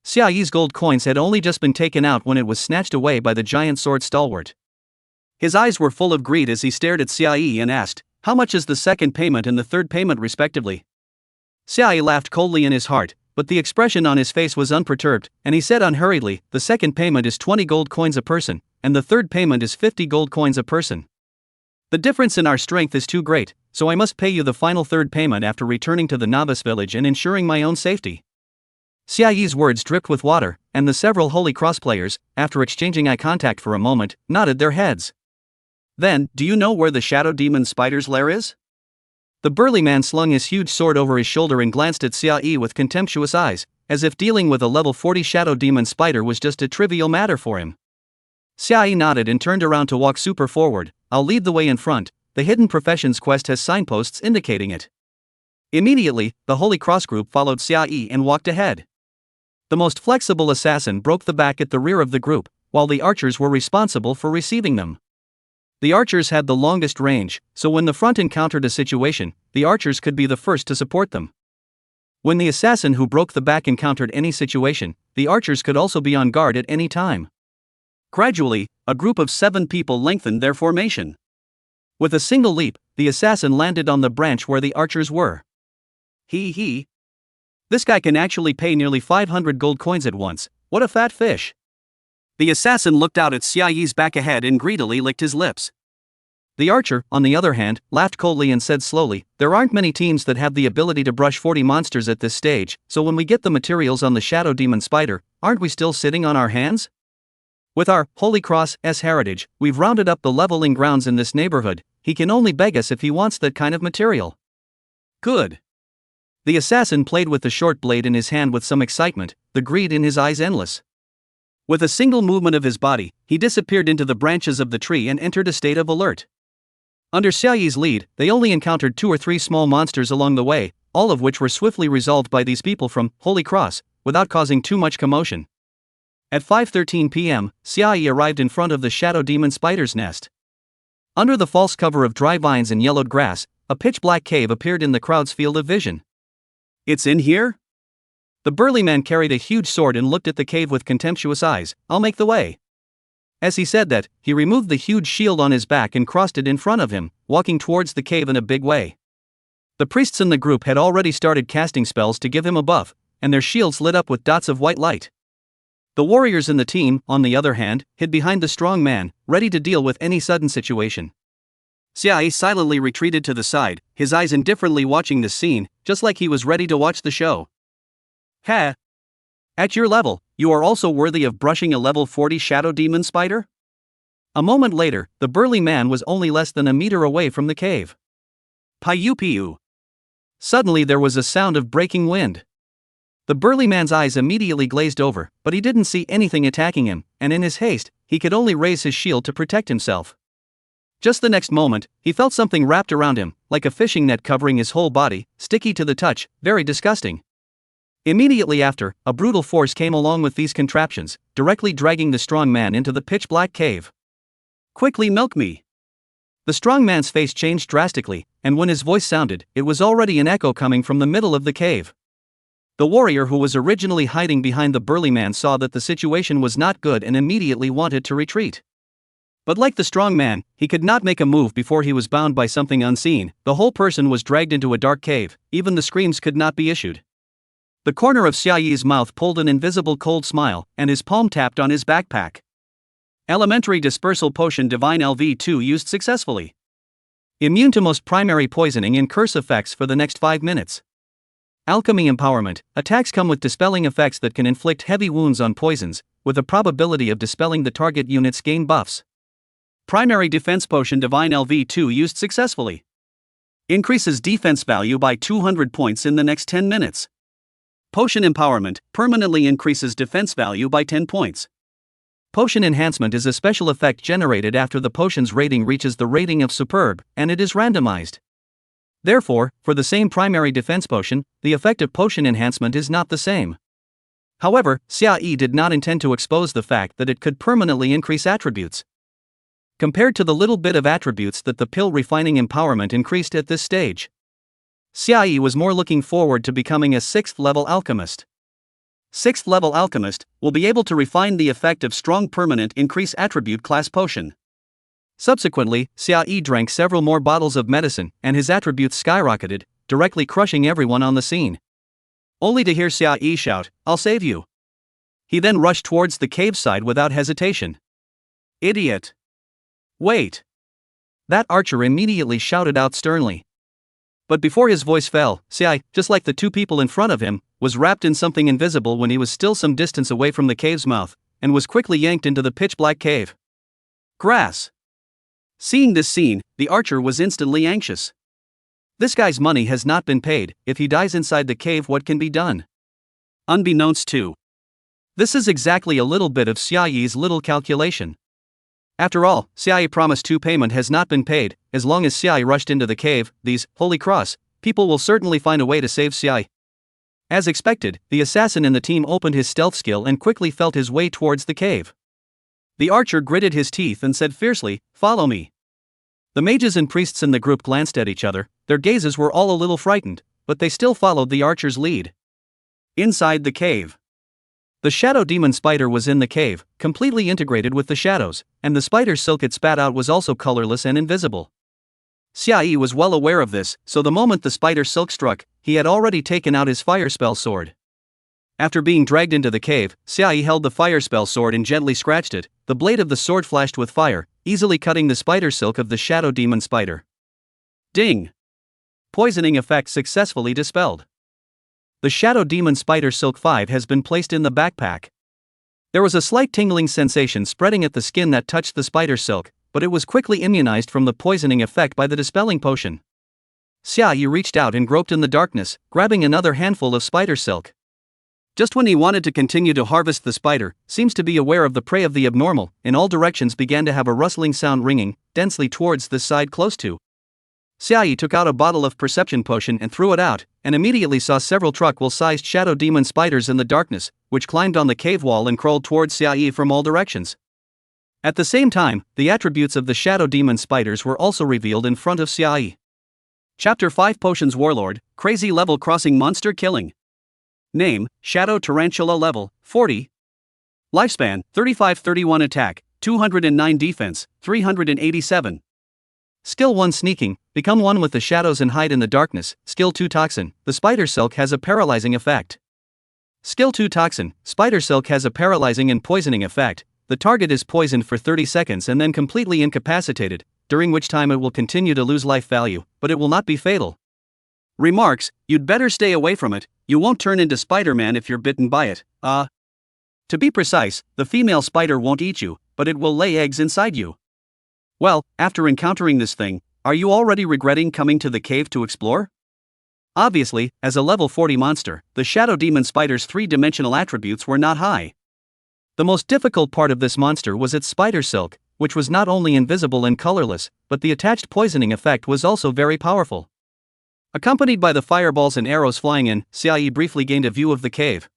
Xiaoyi's gold coins had only just been taken out when it was snatched away by the giant sword stalwart. His eyes were full of greed as he stared at Xiaoyi and asked, "How much is the second payment and the third payment respectively?" Xiaoyi laughed coldly in his heart, but the expression on his face was unperturbed, and he said unhurriedly, "The second payment is 20 gold coins a person, and the third payment is 50 gold coins a person. The difference in our strength is too great, so I must pay you the final third payment after returning to the novice village and ensuring my own safety." Xiaoyi's words dripped with water, and the several Holy Cross players, after exchanging eye contact for a moment, nodded their heads. "Then, do you know where the Shadow Demon Spider's lair is?" The burly man slung his huge sword over his shoulder and glanced at Xiaoyi with contemptuous eyes, as if dealing with a level 40 Shadow Demon Spider was just a trivial matter for him. Xiaoyi nodded and turned around to walk super forward. "I'll lead the way in front, the Hidden Professions quest has signposts indicating it." Immediately, the Holy Cross group followed Xiaoyi and walked ahead. The most flexible assassin broke the back at the rear of the group, while the archers were responsible for receiving them. The archers had the longest range, so when the front encountered a situation, the archers could be the first to support them. When the assassin who broke the back encountered any situation, the archers could also be on guard at any time. Gradually, a group of 7 people lengthened their formation. With a single leap, the assassin landed on the branch where the archers were. He. This guy can actually pay nearly 500 gold coins at once, what a fat fish. The assassin looked out at Xiaoyi's back ahead and greedily licked his lips. The archer, on the other hand, laughed coldly and said slowly, "There aren't many teams that have the ability to brush 40 monsters at this stage, so when we get the materials on the Shadow Demon Spider, aren't we still sitting on our hands? With our Holy Cross's heritage, we've rounded up the leveling grounds in this neighborhood. He can only beg us if he wants that kind of material." Good. The assassin played with the short blade in his hand with some excitement, the greed in his eyes endless. With a single movement of his body, he disappeared into the branches of the tree and entered a state of alert. Under Xiaoyi's lead, they only encountered 2 or 3 small monsters along the way, all of which were swiftly resolved by these people from Holy Cross, without causing too much commotion. At 5:13 p.m., Xiaoyi arrived in front of the Shadow Demon Spider's nest. Under the false cover of dry vines and yellowed grass, a pitch-black cave appeared in the crowd's field of vision. "It's in here?" The burly man carried a huge sword and looked at the cave with contemptuous eyes. "I'll make the way." As he said that, he removed the huge shield on his back and crossed it in front of him, walking towards the cave in a big way. The priests in the group had already started casting spells to give him a buff, and their shields lit up with dots of white light. The warriors in the team, on the other hand, hid behind the strong man, ready to deal with any sudden situation. Xiaoyi silently retreated to the side, his eyes indifferently watching the scene, just like he was ready to watch the show. "Ha! At your level, you are also worthy of brushing a level 40 Shadow Demon Spider?" A moment later, the burly man was only less than a meter away from the cave. Piu. Suddenly there was a sound of breaking wind. The burly man's eyes immediately glazed over, but he didn't see anything attacking him, and in his haste, he could only raise his shield to protect himself. Just the next moment, he felt something wrapped around him, like a fishing net covering his whole body, sticky to the touch, very disgusting. Immediately after, a brutal force came along with these contraptions, directly dragging the strong man into the pitch-black cave. "Quickly milk me." The strong man's face changed drastically, and when his voice sounded, it was already an echo coming from the middle of the cave. The warrior who was originally hiding behind the burly man saw that the situation was not good and immediately wanted to retreat. But like the strong man, he could not make a move before he was bound by something unseen. The whole person was dragged into a dark cave, even the screams could not be issued. The corner of Xiaoyi's mouth pulled an invisible cold smile, and his palm tapped on his backpack. Elementary Dispersal Potion Divine LV2 used successfully. Immune to most primary poisoning and curse effects for the next 5 minutes. Alchemy Empowerment. Attacks come with dispelling effects that can inflict heavy wounds on poisons, with a probability of dispelling the target unit's gain buffs. Primary Defense Potion Divine LV2 used successfully. Increases defense value by 200 points in the next 10 minutes. Potion Empowerment permanently increases defense value by 10 points. Potion Enhancement is a special effect generated after the potion's rating reaches the rating of Superb, and it is randomized. Therefore, for the same primary defense potion, the effect of Potion Enhancement is not the same. However, Xiaoyi did not intend to expose the fact that it could permanently increase attributes. Compared to the little bit of attributes that the pill refining empowerment increased at this stage, Xiaoyi was more looking forward to becoming a 6th level alchemist. 6th level Alchemist, will be able to refine the effect of strong permanent increase attribute class potion. Subsequently, Xiaoyi drank several more bottles of medicine, and his attributes skyrocketed, directly crushing everyone on the scene. Only to hear Xiaoyi shout, "I'll save you." He then rushed towards the cave side without hesitation. "Idiot! Wait!" That archer immediately shouted out sternly. But before his voice fell, Xiaoyi, just like the two people in front of him, was wrapped in something invisible when he was still some distance away from the cave's mouth, and was quickly yanked into the pitch-black cave. Grass! Seeing this scene, the archer was instantly anxious. This guy's money has not been paid. If he dies inside the cave, what can be done? Unbeknownst to. This is exactly a little bit of Xiaoyi's little calculation. After all, Xiaoyi promised 2 payment has not been paid. As long as Xiaoyi rushed into the cave, these, holy cross, people will certainly find a way to save Xiaoyi. As expected, the assassin in the team opened his stealth skill and quickly felt his way towards the cave. The archer gritted his teeth and said fiercely, "Follow me." The mages and priests in the group glanced at each other. Their gazes were all a little frightened, but they still followed the archer's lead. Inside the cave, the shadow demon spider was in the cave, completely integrated with the shadows, and the spider's silk it spat out was also colorless and invisible. Xiaoyi was well aware of this, so the moment the spider silk struck, he had already taken out his fire spell sword. After being dragged into the cave, Xiaoyi held the fire spell sword and gently scratched it. The blade of the sword flashed with fire, easily cutting the spider silk of the shadow demon spider. Ding! Poisoning effect successfully dispelled. The shadow demon spider silk 5 has been placed in the backpack. There was a slight tingling sensation spreading at the skin that touched the spider silk, but it was quickly immunized from the poisoning effect by the dispelling potion. Xiaoyi reached out and groped in the darkness, grabbing another handful of spider silk. Just when he wanted to continue to harvest the spider, seems to be aware of the prey of the abnormal, in all directions began to have a rustling sound ringing, densely towards the side close to. Xiaoyi took out a bottle of perception potion and threw it out, and immediately saw several truck-sized shadow demon spiders in the darkness, which climbed on the cave wall and crawled towards Xiaoyi from all directions. At the same time, the attributes of the shadow demon spiders were also revealed in front of Xiaoyi. Chapter 5 Potions Warlord, Crazy Level Crossing Monster Killing. Name, Shadow Tarantula Level, 40. Lifespan, 35-31 Attack, 209 Defense, 387. Skill 1 Sneaking, become one with the shadows and hide in the darkness. Skill 2 Toxin, the spider silk has a paralyzing effect. Skill 2 Toxin, spider silk has a paralyzing and poisoning effect. The target is poisoned for 30 seconds and then completely incapacitated, during which time it will continue to lose life value, but it will not be fatal. Remarks, you'd better stay away from it, you won't turn into Spider-Man if you're bitten by it. To be precise, the female spider won't eat you, but it will lay eggs inside you. Well, after encountering this thing, are you already regretting coming to the cave to explore? Obviously, as a level 40 monster, the shadow demon spider's 3-dimensional attributes were not high. The most difficult part of this monster was its spider silk, which was not only invisible and colorless, but the attached poisoning effect was also very powerful. Accompanied by the fireballs and arrows flying in, Xiaoyi briefly gained a view of the cave.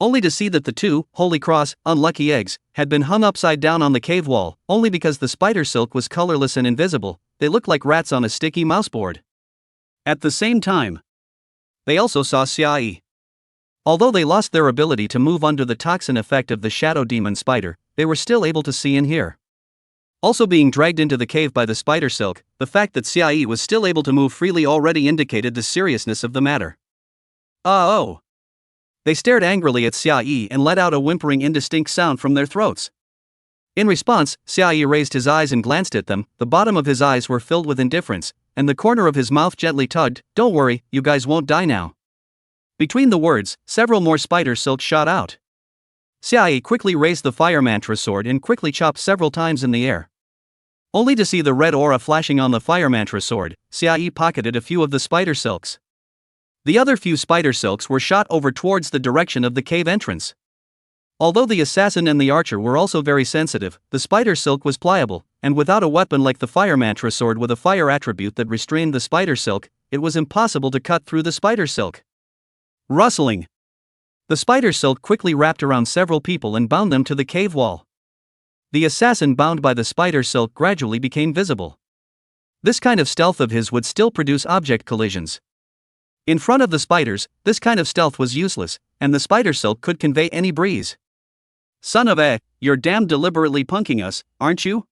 Only to see that the 2, holy cross, unlucky eggs, had been hung upside down on the cave wall, only because the spider silk was colorless and invisible. They looked like rats on a sticky mouseboard. At the same time, they also saw Xiaoyi. Although they lost their ability to move under the toxin effect of the shadow demon spider, they were still able to see and hear. Also being dragged into the cave by the spider silk, the fact that Xiaoyi was still able to move freely already indicated the seriousness of the matter. Oh! They stared angrily at Xiaoyi and let out a whimpering indistinct sound from their throats. In response, Xiaoyi raised his eyes and glanced at them. The bottom of his eyes were filled with indifference, and the corner of his mouth gently tugged. "Don't worry, you guys won't die now." Between the words, several more spider silk shot out. Xiaoyi quickly raised the fire mantra sword and quickly chopped several times in the air. Only to see the red aura flashing on the fire mantra sword, Xiaoyi pocketed a few of the spider silks. The other few spider silks were shot over towards the direction of the cave entrance. Although the assassin and the archer were also very sensitive, the spider silk was pliable, and without a weapon like the fire mantra sword with a fire attribute that restrained the spider silk, it was impossible to cut through the spider silk. Rustling. The spider silk quickly wrapped around several people and bound them to the cave wall. The assassin bound by the spider silk gradually became visible. This kind of stealth of his would still produce object collisions. In front of the spiders, this kind of stealth was useless, and the spider silk could convey any breeze. Son of a, you're damn deliberately punking us, aren't you?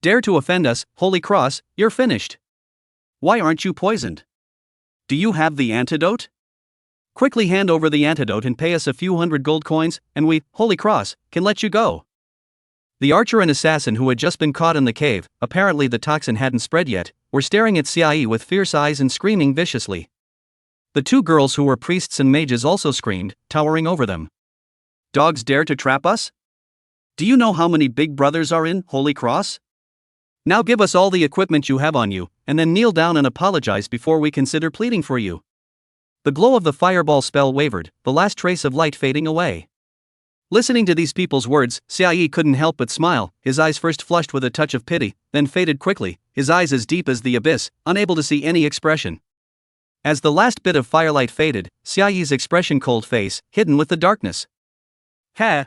Dare to offend us, Holy Cross, you're finished. Why aren't you poisoned? Do you have the antidote? Quickly hand over the antidote and pay us a few hundred gold coins, and we, Holy Cross, can let you go. The archer and assassin who had just been caught in the cave, apparently the toxin hadn't spread yet, were staring at Xiaoyi with fierce eyes and screaming viciously. The two girls who were priests and mages also screamed, towering over them. Dogs dare to trap us? Do you know how many big brothers are in Holy Cross? Now give us all the equipment you have on you, and then kneel down and apologize before we consider pleading for you. The glow of the fireball spell wavered, the last trace of light fading away. Listening to these people's words, Xiaoyi couldn't help but smile, his eyes first flushed with a touch of pity, then faded quickly, his eyes as deep as the abyss, unable to see any expression. As the last bit of firelight faded, Xiaoyi's expression cold face, hidden with the darkness. Ha!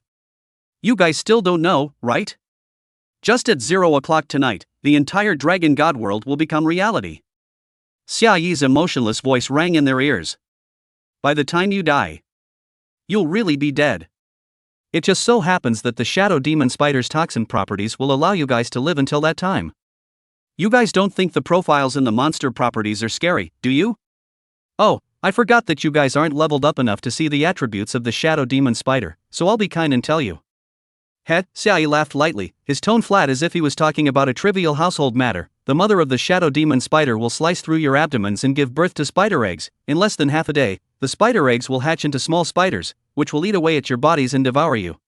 You guys still don't know, right? Just at 0 o'clock tonight, the entire Dragon God world will become reality. Xiaoyi's emotionless voice rang in their ears. By the time you die, you'll really be dead. It just so happens that the Shadow Demon Spider's toxin properties will allow you guys to live until that time. You guys don't think the profiles in the monster properties are scary, do you? Oh, I forgot that you guys aren't leveled up enough to see the attributes of the Shadow Demon Spider, so I'll be kind and tell you. Heh, Xiaoyi laughed lightly, his tone flat as if he was talking about a trivial household matter. The mother of the Shadow Demon Spider will slice through your abdomens and give birth to spider eggs. In less than half a day, the spider eggs will hatch into small spiders, which will eat away at your bodies and devour you.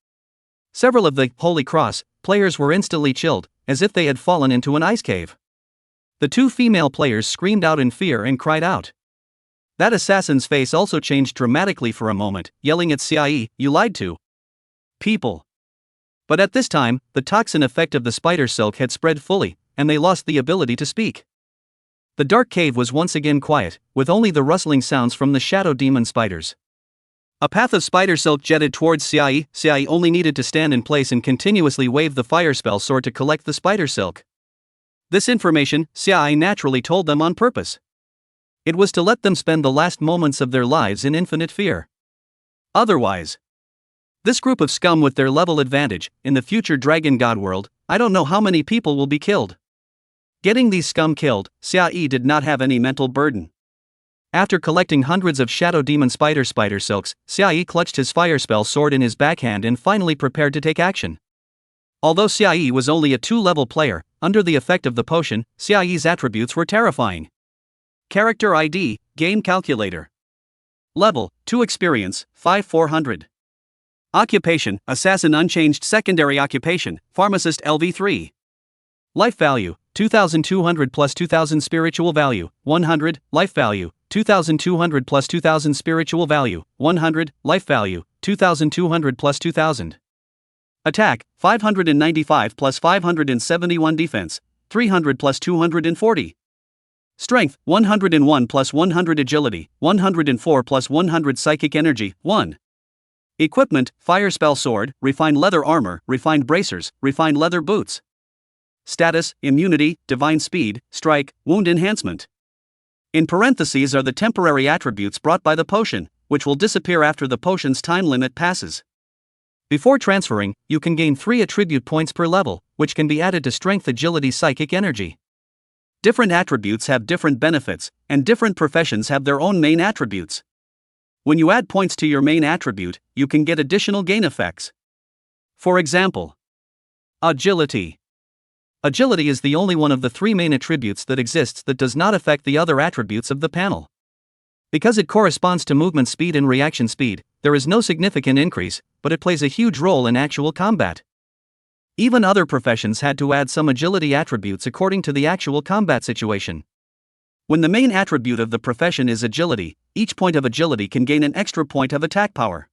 Several of the Holy Cross players were instantly chilled, as if they had fallen into an ice cave. The two female players screamed out in fear and cried out. That assassin's face also changed dramatically for a moment, yelling at Xiaoyi, "You lied to people." But at this time, the toxin effect of the spider silk had spread fully, and they lost the ability to speak. The dark cave was once again quiet, with only the rustling sounds from the shadow demon spiders. A path of spider silk jetted towards Xiaoyi. Xiaoyi only needed to stand in place and continuously wave the fire spell sword to collect the spider silk. This information, Xiaoyi naturally told them on purpose. It was to let them spend the last moments of their lives in infinite fear. Otherwise, this group of scum with their level advantage, in the future Dragon God world, I don't know how many people will be killed. Getting these scum killed, Xiaoyi did not have any mental burden. After collecting hundreds of shadow demon spider silks, Xiaoyi clutched his fire spell sword in his backhand and finally prepared to take action. Although Xiaoyi was only a 2-level player, under the effect of the potion, Xiaoyi's attributes were terrifying. Character ID, Game Calculator. Level, 2 Experience, 5400. Occupation, Assassin unchanged. Secondary occupation, Pharmacist LV3. Life value, 2200 plus 2000 spiritual value, 100, life value, 2200 plus 2000 spiritual value, 100, life value, 2200 plus 2000. Attack, 595 plus 571 defense, 300 plus 240. Strength, 101 plus 100 agility, 104 plus 100 psychic energy, 1. Equipment, fire spell sword, refined leather armor, refined bracers, refined leather boots. Status, immunity, divine speed, strike, wound enhancement. In parentheses are the temporary attributes brought by the potion, which will disappear after the potion's time limit passes. Before transferring, you can gain 3 attribute points per level, which can be added to strength, agility, psychic energy. Different attributes have different benefits, and different professions have their own main attributes. When you add points to your main attribute, you can get additional gain effects. For example, agility. Agility is the only one of the 3 main attributes that exists that does not affect the other attributes of the panel. Because it corresponds to movement speed and reaction speed, there is no significant increase, but it plays a huge role in actual combat. Even other professions had to add some agility attributes according to the actual combat situation. When the main attribute of the profession is agility, each point of agility can gain an extra point of attack power.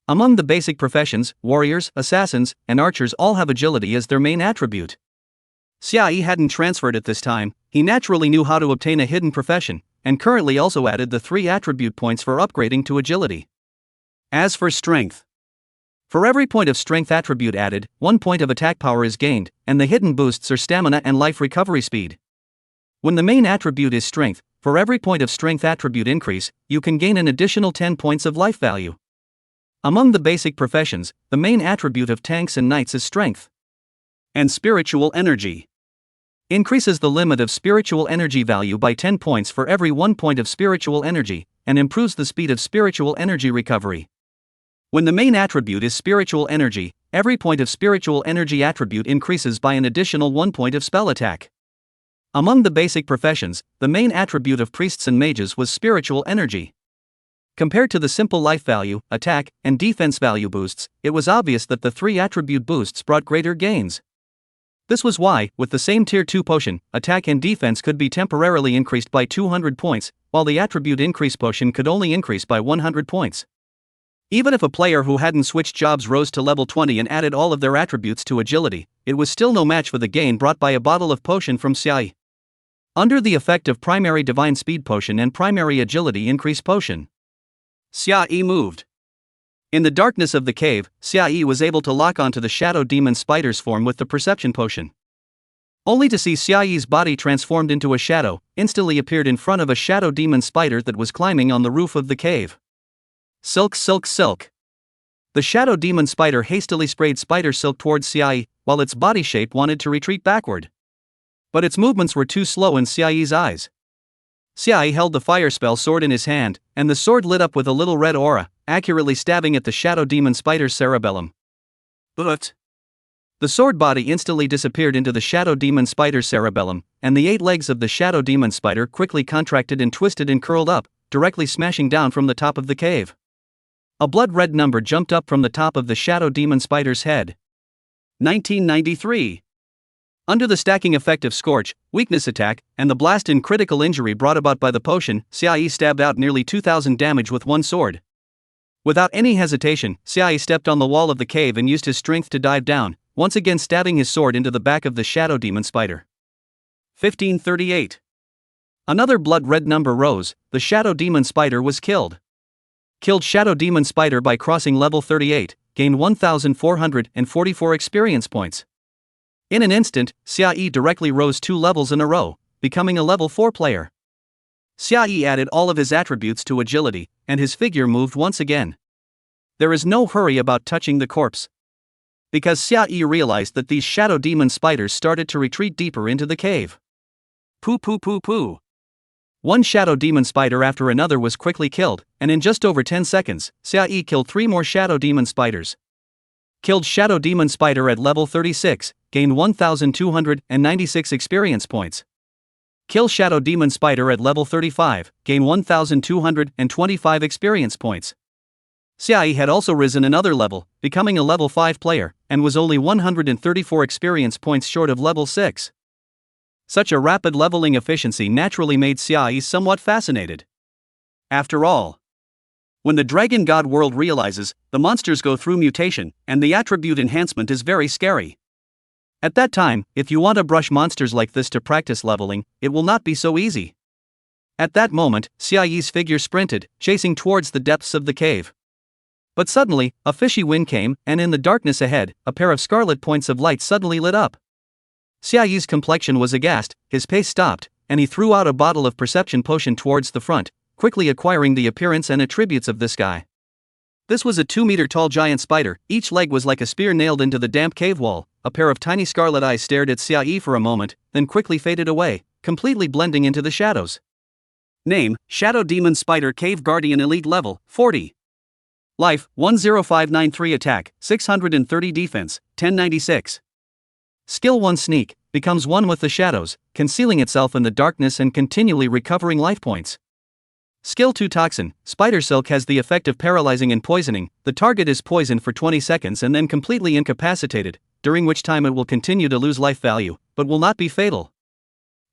Among the basic professions, warriors, assassins, and archers all have agility as their main attribute. Xiaoyi hadn't transferred at this time, he naturally knew how to obtain a hidden profession, and currently also added the 3 attribute points for upgrading to agility. As for strength, for every point of strength attribute added, 1 point of attack power is gained, and the hidden boosts are stamina and life recovery speed. When the main attribute is strength, for every point of strength attribute increase, you can gain an additional 10 points of life value. Among the basic professions, the main attribute of tanks and knights is strength and spiritual energy. Increases the limit of spiritual energy value by 10 points for every 1 point of spiritual energy, and improves the speed of spiritual energy recovery. When the main attribute is spiritual energy, every point of spiritual energy attribute increases by an additional 1 point of spell attack. Among the basic professions, the main attribute of priests and mages was spiritual energy. Compared to the simple life value, attack, and defense value boosts, it was obvious that the 3 attribute boosts brought greater gains. This was why, with the same tier 2 potion, attack and defense could be temporarily increased by 200 points, while the attribute increase potion could only increase by 100 points. Even if a player who hadn't switched jobs rose to level 20 and added all of their attributes to agility, it was still no match for the gain brought by a bottle of potion from Xiai. Under the effect of primary divine speed potion and primary agility increase potion, Xiai moved. In the darkness of the cave, Xiai was able to lock onto the shadow demon spider's form with the perception potion. Only to see Xiai's body transformed into a shadow, instantly appeared in front of a shadow demon spider that was climbing on the roof of the cave. Silk, silk, silk. The shadow demon spider hastily sprayed spider silk towards Xiai, while its body shape wanted to retreat backward. But its movements were too slow in Xiai's eyes. Xiai held the fire spell sword in his hand, and the sword lit up with a little red aura, accurately stabbing at the shadow demon spider's cerebellum. But the sword body instantly disappeared into the shadow demon spider's cerebellum, and the 8 legs of the shadow demon spider quickly contracted and twisted and curled up, directly smashing down from the top of the cave. A blood-red number jumped up from the top of the shadow demon spider's head. 1993. Under the stacking effect of Scorch, Weakness Attack, and the blast and critical injury brought about by the potion, Xiai stabbed out nearly 2,000 damage with one sword. Without any hesitation, Xiai stepped on the wall of the cave and used his strength to dive down, once again stabbing his sword into the back of the shadow demon spider. 1538. Another blood-red number rose, the shadow demon spider was killed. Killed shadow demon spider by crossing level 38, gained 1,444 experience points. In an instant, Xiai directly rose 2 levels in a row, becoming a level 4 player. Xiai added all of his attributes to agility, and his figure moved once again. There is no hurry about touching the corpse, because Xiai realized that these shadow demon spiders started to retreat deeper into the cave. Poo poo poo poo. One shadow demon spider after another was quickly killed, and in just over 10 seconds, Xiai killed 3 more shadow demon spiders. Killed shadow demon spider at level 36, gained 1,296 experience points. Kill shadow demon spider at level 35, gain 1,225 experience points. Xiai had also risen another level, becoming a level 5 player, and was only 134 experience points short of level 6. Such a rapid leveling efficiency naturally made Xiai somewhat fascinated. After all, when the Dragon God world realizes, the monsters go through mutation, and the attribute enhancement is very scary. At that time, if you want to brush monsters like this to practice leveling, it will not be so easy. At that moment, Xiai's figure sprinted, chasing towards the depths of the cave. But suddenly, a fishy wind came, and in the darkness ahead, a pair of scarlet points of light suddenly lit up. Xiai's complexion was aghast, his pace stopped, and he threw out a bottle of perception potion towards the front, quickly acquiring the appearance and attributes of this guy. This was a 2-meter-tall giant spider, each leg was like a spear nailed into the damp cave wall. A pair of tiny scarlet eyes stared at Xiai for a moment, then quickly faded away, completely blending into the shadows. Name, Shadow Demon Spider Cave Guardian Elite Level, 40. Life, 10593 Attack, 630 Defense, 1096. Skill 1 Sneak, becomes one with the shadows, concealing itself in the darkness and continually recovering life points. Skill 2 Toxin, Spider Silk has the effect of paralyzing and poisoning. The target is poisoned for 20 seconds and then completely incapacitated, during which time it will continue to lose life value, but will not be fatal.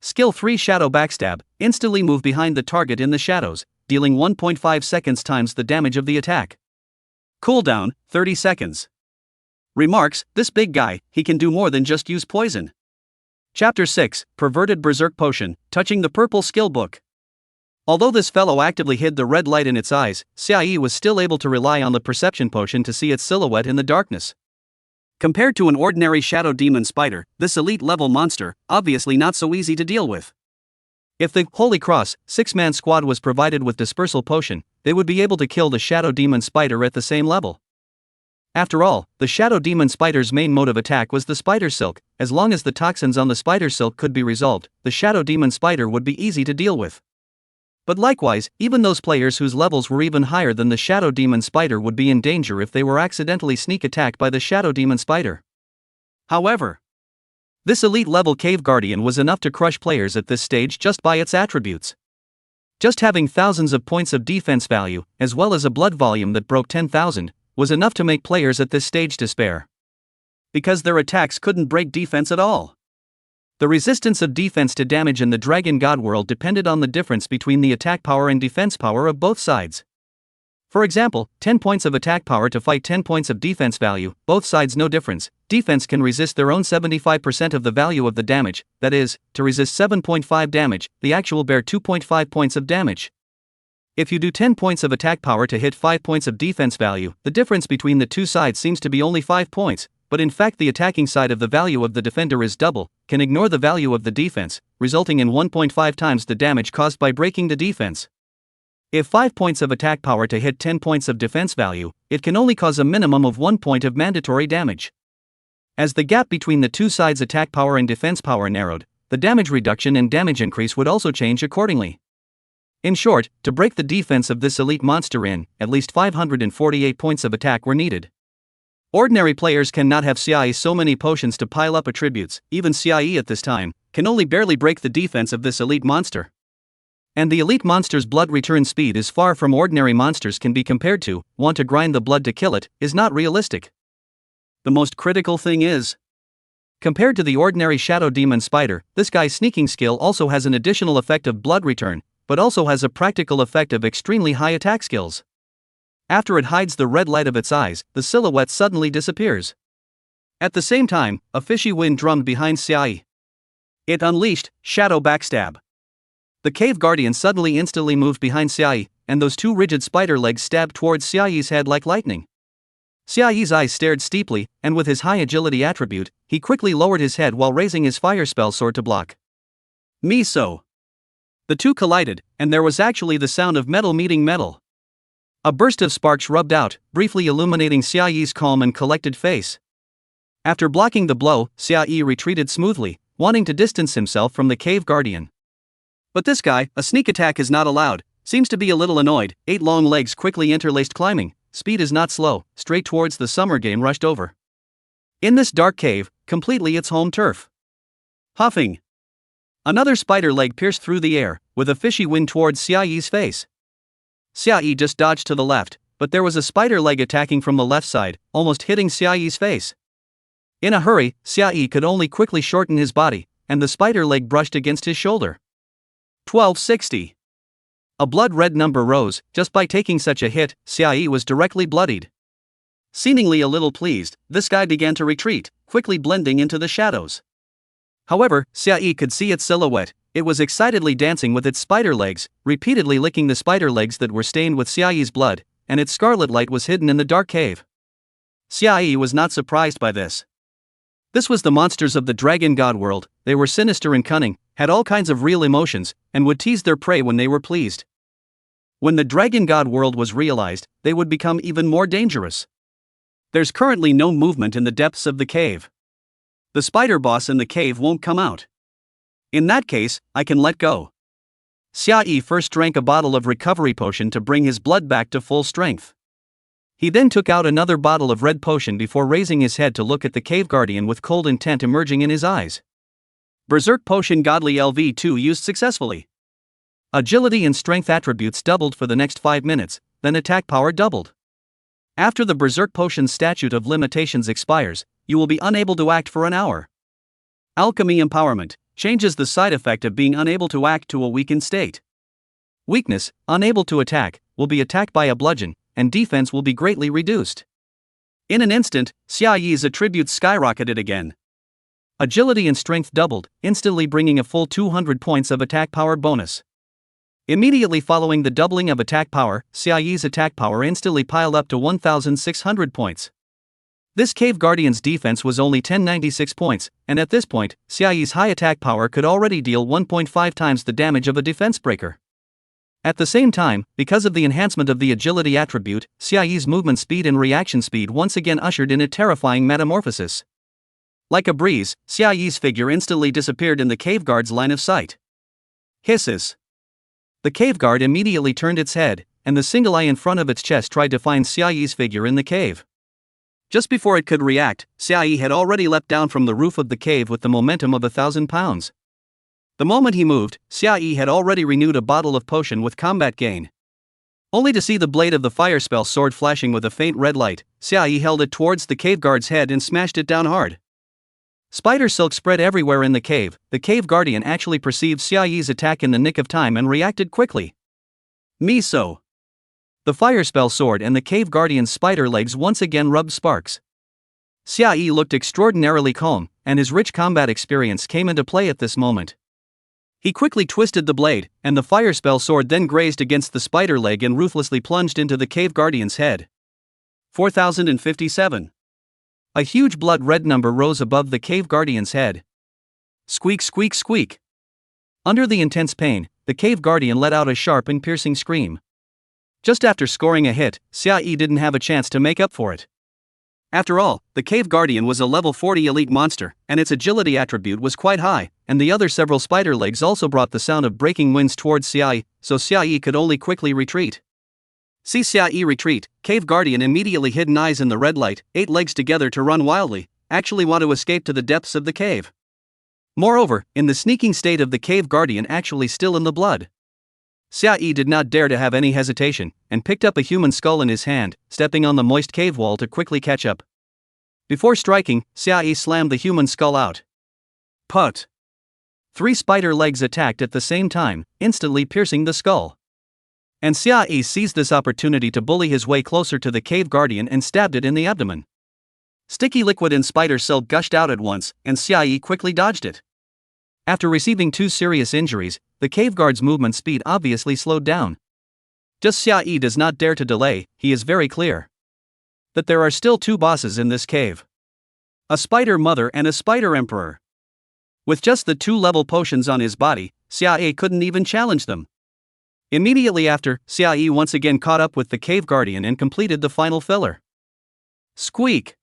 Skill 3 Shadow Backstab, instantly move behind the target in the shadows, dealing 1.5 seconds times the damage of the attack. Cooldown, 30 seconds. Remarks, this big guy, he can do more than just use poison. Chapter 6, Perverted Berserk Potion, touching the purple skill book. Although this fellow actively hid the red light in its eyes, Xiai was still able to rely on the perception potion to see its silhouette in the darkness. Compared to an ordinary shadow demon spider, this elite level monster, obviously not so easy to deal with. If the Holy Cross 6-man squad was provided with dispersal potion, they would be able to kill the Shadow Demon Spider at the same level. After all, the Shadow Demon Spider's main mode of attack was the Spider Silk. As long as the toxins on the Spider Silk could be resolved, the Shadow Demon Spider would be easy to deal with. But likewise, even those players whose levels were even higher than the Shadow Demon Spider would be in danger if they were accidentally sneak attacked by the Shadow Demon Spider. However, this elite level Cave Guardian was enough to crush players at this stage just by its attributes. Just having thousands of points of defense value, as well as a blood volume that broke 10,000, was enough to make players at this stage despair. Because their attacks couldn't break defense at all. The resistance of defense to damage in the Dragon God world depended on the difference between the attack power and defense power of both sides. For example, 10 points of attack power to fight 10 points of defense value, both sides no difference. Defense can resist their own 75% of the value of the damage, that is, to resist 7.5 damage, the actual bear 2.5 points of damage. If you do 10 points of attack power to hit 5 points of defense value, the difference between the two sides seems to be only 5 points, but in fact the attacking side of the value of the defender is double, can ignore the value of the defense, resulting in 1.5 times the damage caused by breaking the defense. If 5 points of attack power to hit 10 points of defense value, it can only cause a minimum of 1 point of mandatory damage. As the gap between the two sides' attack power and defense power narrowed, the damage reduction and damage increase would also change accordingly. In short, to break the defense of this elite monster at least 548 points of attack were needed. Ordinary players cannot have CIE so many potions to pile up attributes, even CIE at this time, can only barely break the defense of this elite monster. And the elite monster's blood return speed is far from ordinary monsters can be compared to. Want to grind the blood to kill it is not realistic. The most critical thing is, compared to the ordinary Shadow Demon Spider, this guy's sneaking skill also has an additional effect of blood return, but also has a practical effect of extremely high attack skills. After it hides the red light of its eyes, the silhouette suddenly disappears. At the same time, a fishy wind drummed behind CIE. It unleashed Shadow Backstab. The Cave Guardian suddenly instantly moved behind CIE, and those two rigid spider legs stabbed towards CIE's head like lightning. CIE's eyes stared steeply, and with his high agility attribute, he quickly lowered his head while raising his fire spell sword to block. Miso. The two collided, and there was actually the sound of metal meeting metal. A burst of sparks rubbed out, briefly illuminating CIE's calm and collected face. After blocking the blow, CIE retreated smoothly, wanting to distance himself from the Cave Guardian. But this guy, a sneak attack is not allowed, seems to be a little annoyed. 8 long legs quickly interlaced climbing, speed is not slow, straight towards the summer game rushed over. In this dark cave, completely its home turf. Huffing. Another spider leg pierced through the air, with a fishy wind towards CIE's face. CIE just dodged to the left, but there was a spider leg attacking from the left side, almost hitting CIE's face. In a hurry, CIE could only quickly shorten his body, and the spider leg brushed against his shoulder. 1260. A blood-red number rose. Just by taking such a hit, CIE was directly bloodied. Seemingly a little pleased, this guy began to retreat, quickly blending into the shadows. However, CIE could see its silhouette. It was excitedly dancing with its spider legs, repeatedly licking the spider legs that were stained with CIE's blood, and its scarlet light was hidden in the dark cave. CIE was not surprised by this. This was the monsters of the Dragon God world. They were sinister and cunning, had all kinds of real emotions, and would tease their prey when they were pleased. When the Dragon God world was realized, they would become even more dangerous. There's currently no movement in the depths of the cave. The spider boss in the cave won't come out. In that case, I can let go. CIE first drank a bottle of recovery potion to bring his blood back to full strength. He then took out another bottle of red potion before raising his head to look at the Cave Guardian with cold intent emerging in his eyes. Berserk Potion Godly LV2 used successfully. Agility and strength attributes doubled for the next 5 minutes, then attack power doubled. After the Berserk Potion's statute of limitations expires, you will be unable to act for an hour. Alchemy Empowerment changes the side effect of being unable to act to a weakened state. Weakness, unable to attack, will be attacked by a bludgeon, and defense will be greatly reduced. In an instant, CIE's attributes skyrocketed again. Agility and strength doubled, instantly bringing a full 200 points of attack power bonus. Immediately following the doubling of attack power, CIE's attack power instantly piled up to 1,600 points. This Cave Guardian's defense was only 1096 points, and at this point, Xiaoyi's high attack power could already deal 1.5 times the damage of a defense breaker. At the same time, because of the enhancement of the agility attribute, Xiaoyi's movement speed and reaction speed once again ushered in a terrifying metamorphosis. Like a breeze, Xiaoyi's figure instantly disappeared in the cave guard's line of sight. Hisses. The cave guard immediately turned its head, and the single eye in front of its chest tried to find Xiaoyi's figure in the cave. Just before it could react, Xiaoyi had already leapt down from the roof of the cave with the momentum of 1,000 pounds. The moment he moved, Xiaoyi had already renewed a bottle of potion with combat gain. Only to see the blade of the fire spell sword flashing with a faint red light, Xiaoyi held it towards the cave guard's head and smashed it down hard. Spider silk spread everywhere in the cave. The cave guardian actually perceived Xiaoyi's attack in the nick of time and reacted quickly. Miso. The fire spell sword and the cave guardian's spider legs once again rubbed sparks. Xiaoyi looked extraordinarily calm, and his rich combat experience came into play at this moment. He quickly twisted the blade, and the fire spell sword then grazed against the spider leg and ruthlessly plunged into the cave guardian's head. 4057. A huge blood-red number rose above the cave guardian's head. Squeak, squeak, squeak. Under the intense pain, the cave guardian let out a sharp and piercing scream. Just after scoring a hit, Xiaoyi didn't have a chance to make up for it. After all, the cave guardian was a level 40 elite monster, and its agility attribute was quite high, and the other several spider legs also brought the sound of breaking winds towards Xiaoyi, so Xiaoyi could only quickly retreat. See Xiaoyi retreat, cave guardian immediately hidden eyes in the red light, 8 legs together to run wildly, actually want to escape to the depths of the cave. Moreover, in the sneaking state of the cave guardian actually still in the blood. Xiaoyi did not dare to have any hesitation, and picked up a human skull in his hand, stepping on the moist cave wall to quickly catch up. Before striking, Xiaoyi slammed the human skull out. Put! 3 spider legs attacked at the same time, instantly piercing the skull. And Xiaoyi seized this opportunity to bully his way closer to the cave guardian and stabbed it in the abdomen. Sticky liquid and spider silk gushed out at once, and Xiaoyi quickly dodged it. After receiving 2 serious injuries, the cave guard's movement speed obviously slowed down. Just Xiaoyi does not dare to delay, he is very clear that there are still 2 bosses in this cave. A spider mother and a spider emperor. With just the 2 level potions on his body, Xiaoyi couldn't even challenge them. Immediately after, Xiaoyi once again caught up with the cave guardian and completed the final filler. Squeak!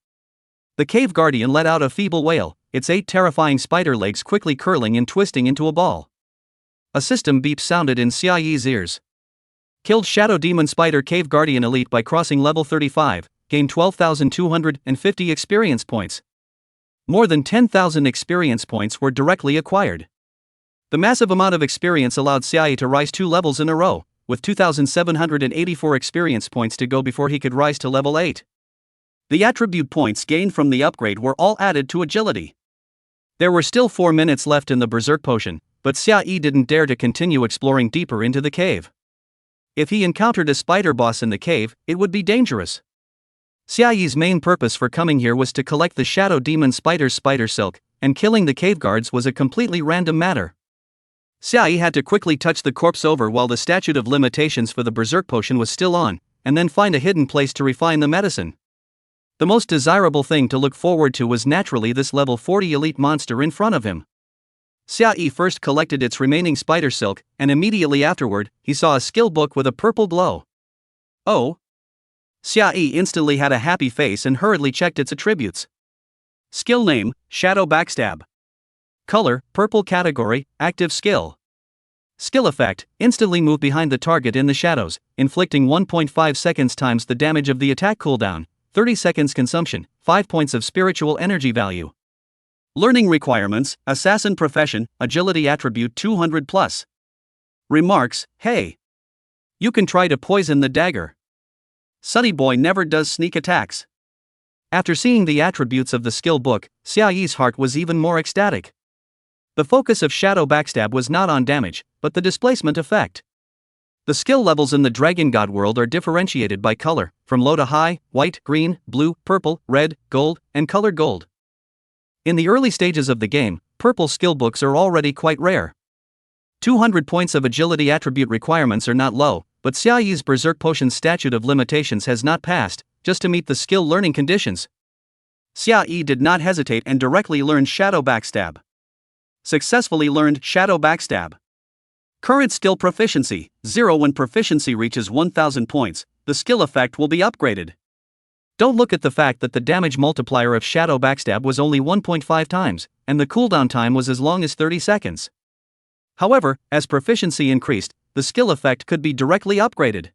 The cave guardian let out a feeble wail, its 8 terrifying spider legs quickly curling and twisting into a ball. A system beep sounded in Xiaoyi's ears. Killed Shadow Demon Spider Cave Guardian Elite by crossing level 35, gained 12,250 experience points. More than 10,000 experience points were directly acquired. The massive amount of experience allowed Xiaoyi to rise 2 levels in a row, with 2,784 experience points to go before he could rise to level 8. The attribute points gained from the upgrade were all added to agility. There were still 4 minutes left in the Berserk Potion, but Xiaoyi didn't dare to continue exploring deeper into the cave. If he encountered a spider boss in the cave, it would be dangerous. Xiaoyi's main purpose for coming here was to collect the Shadow Demon Spider's spider silk, and killing the cave guards was a completely random matter. Xiaoyi had to quickly touch the corpse over while the statute of limitations for the Berserk Potion was still on, and then find a hidden place to refine the medicine. The most desirable thing to look forward to was naturally this level 40 elite monster in front of him. Xiaoyi first collected its remaining spider silk, and immediately afterward, he saw a skill book with a purple glow. Oh! Xiaoyi instantly had a happy face and hurriedly checked its attributes. Skill name, Shadow Backstab. Color, purple. Category, active skill. Skill effect, instantly move behind the target in the shadows, inflicting 1.5 seconds times the damage of the attack cooldown, 30 seconds consumption, 5 points of spiritual energy value. Learning requirements, assassin profession, agility attribute 200 plus. Remarks, hey. You can try to poison the dagger. Sunny Boy never does sneak attacks. After seeing the attributes of the skill book, Xiaoyi's heart was even more ecstatic. The focus of Shadow Backstab was not on damage, but the displacement effect. The skill levels in the Dragon God world are differentiated by color, from low to high, white, green, blue, purple, red, gold, and colored gold. In the early stages of the game, purple skill books are already quite rare. 200 points of agility attribute requirements are not low, but Xiaoyi's Berserk Potion statute of limitations has not passed, just to meet the skill learning conditions. Xia Yi did not hesitate and directly learned Shadow Backstab. Successfully learned Shadow Backstab. Current skill proficiency, 0. When proficiency reaches 1000 points, the skill effect will be upgraded. Don't look at the fact that the damage multiplier of Shadow Backstab was only 1.5 times, and the cooldown time was as long as 30 seconds. However, as proficiency increased, the skill effect could be directly upgraded.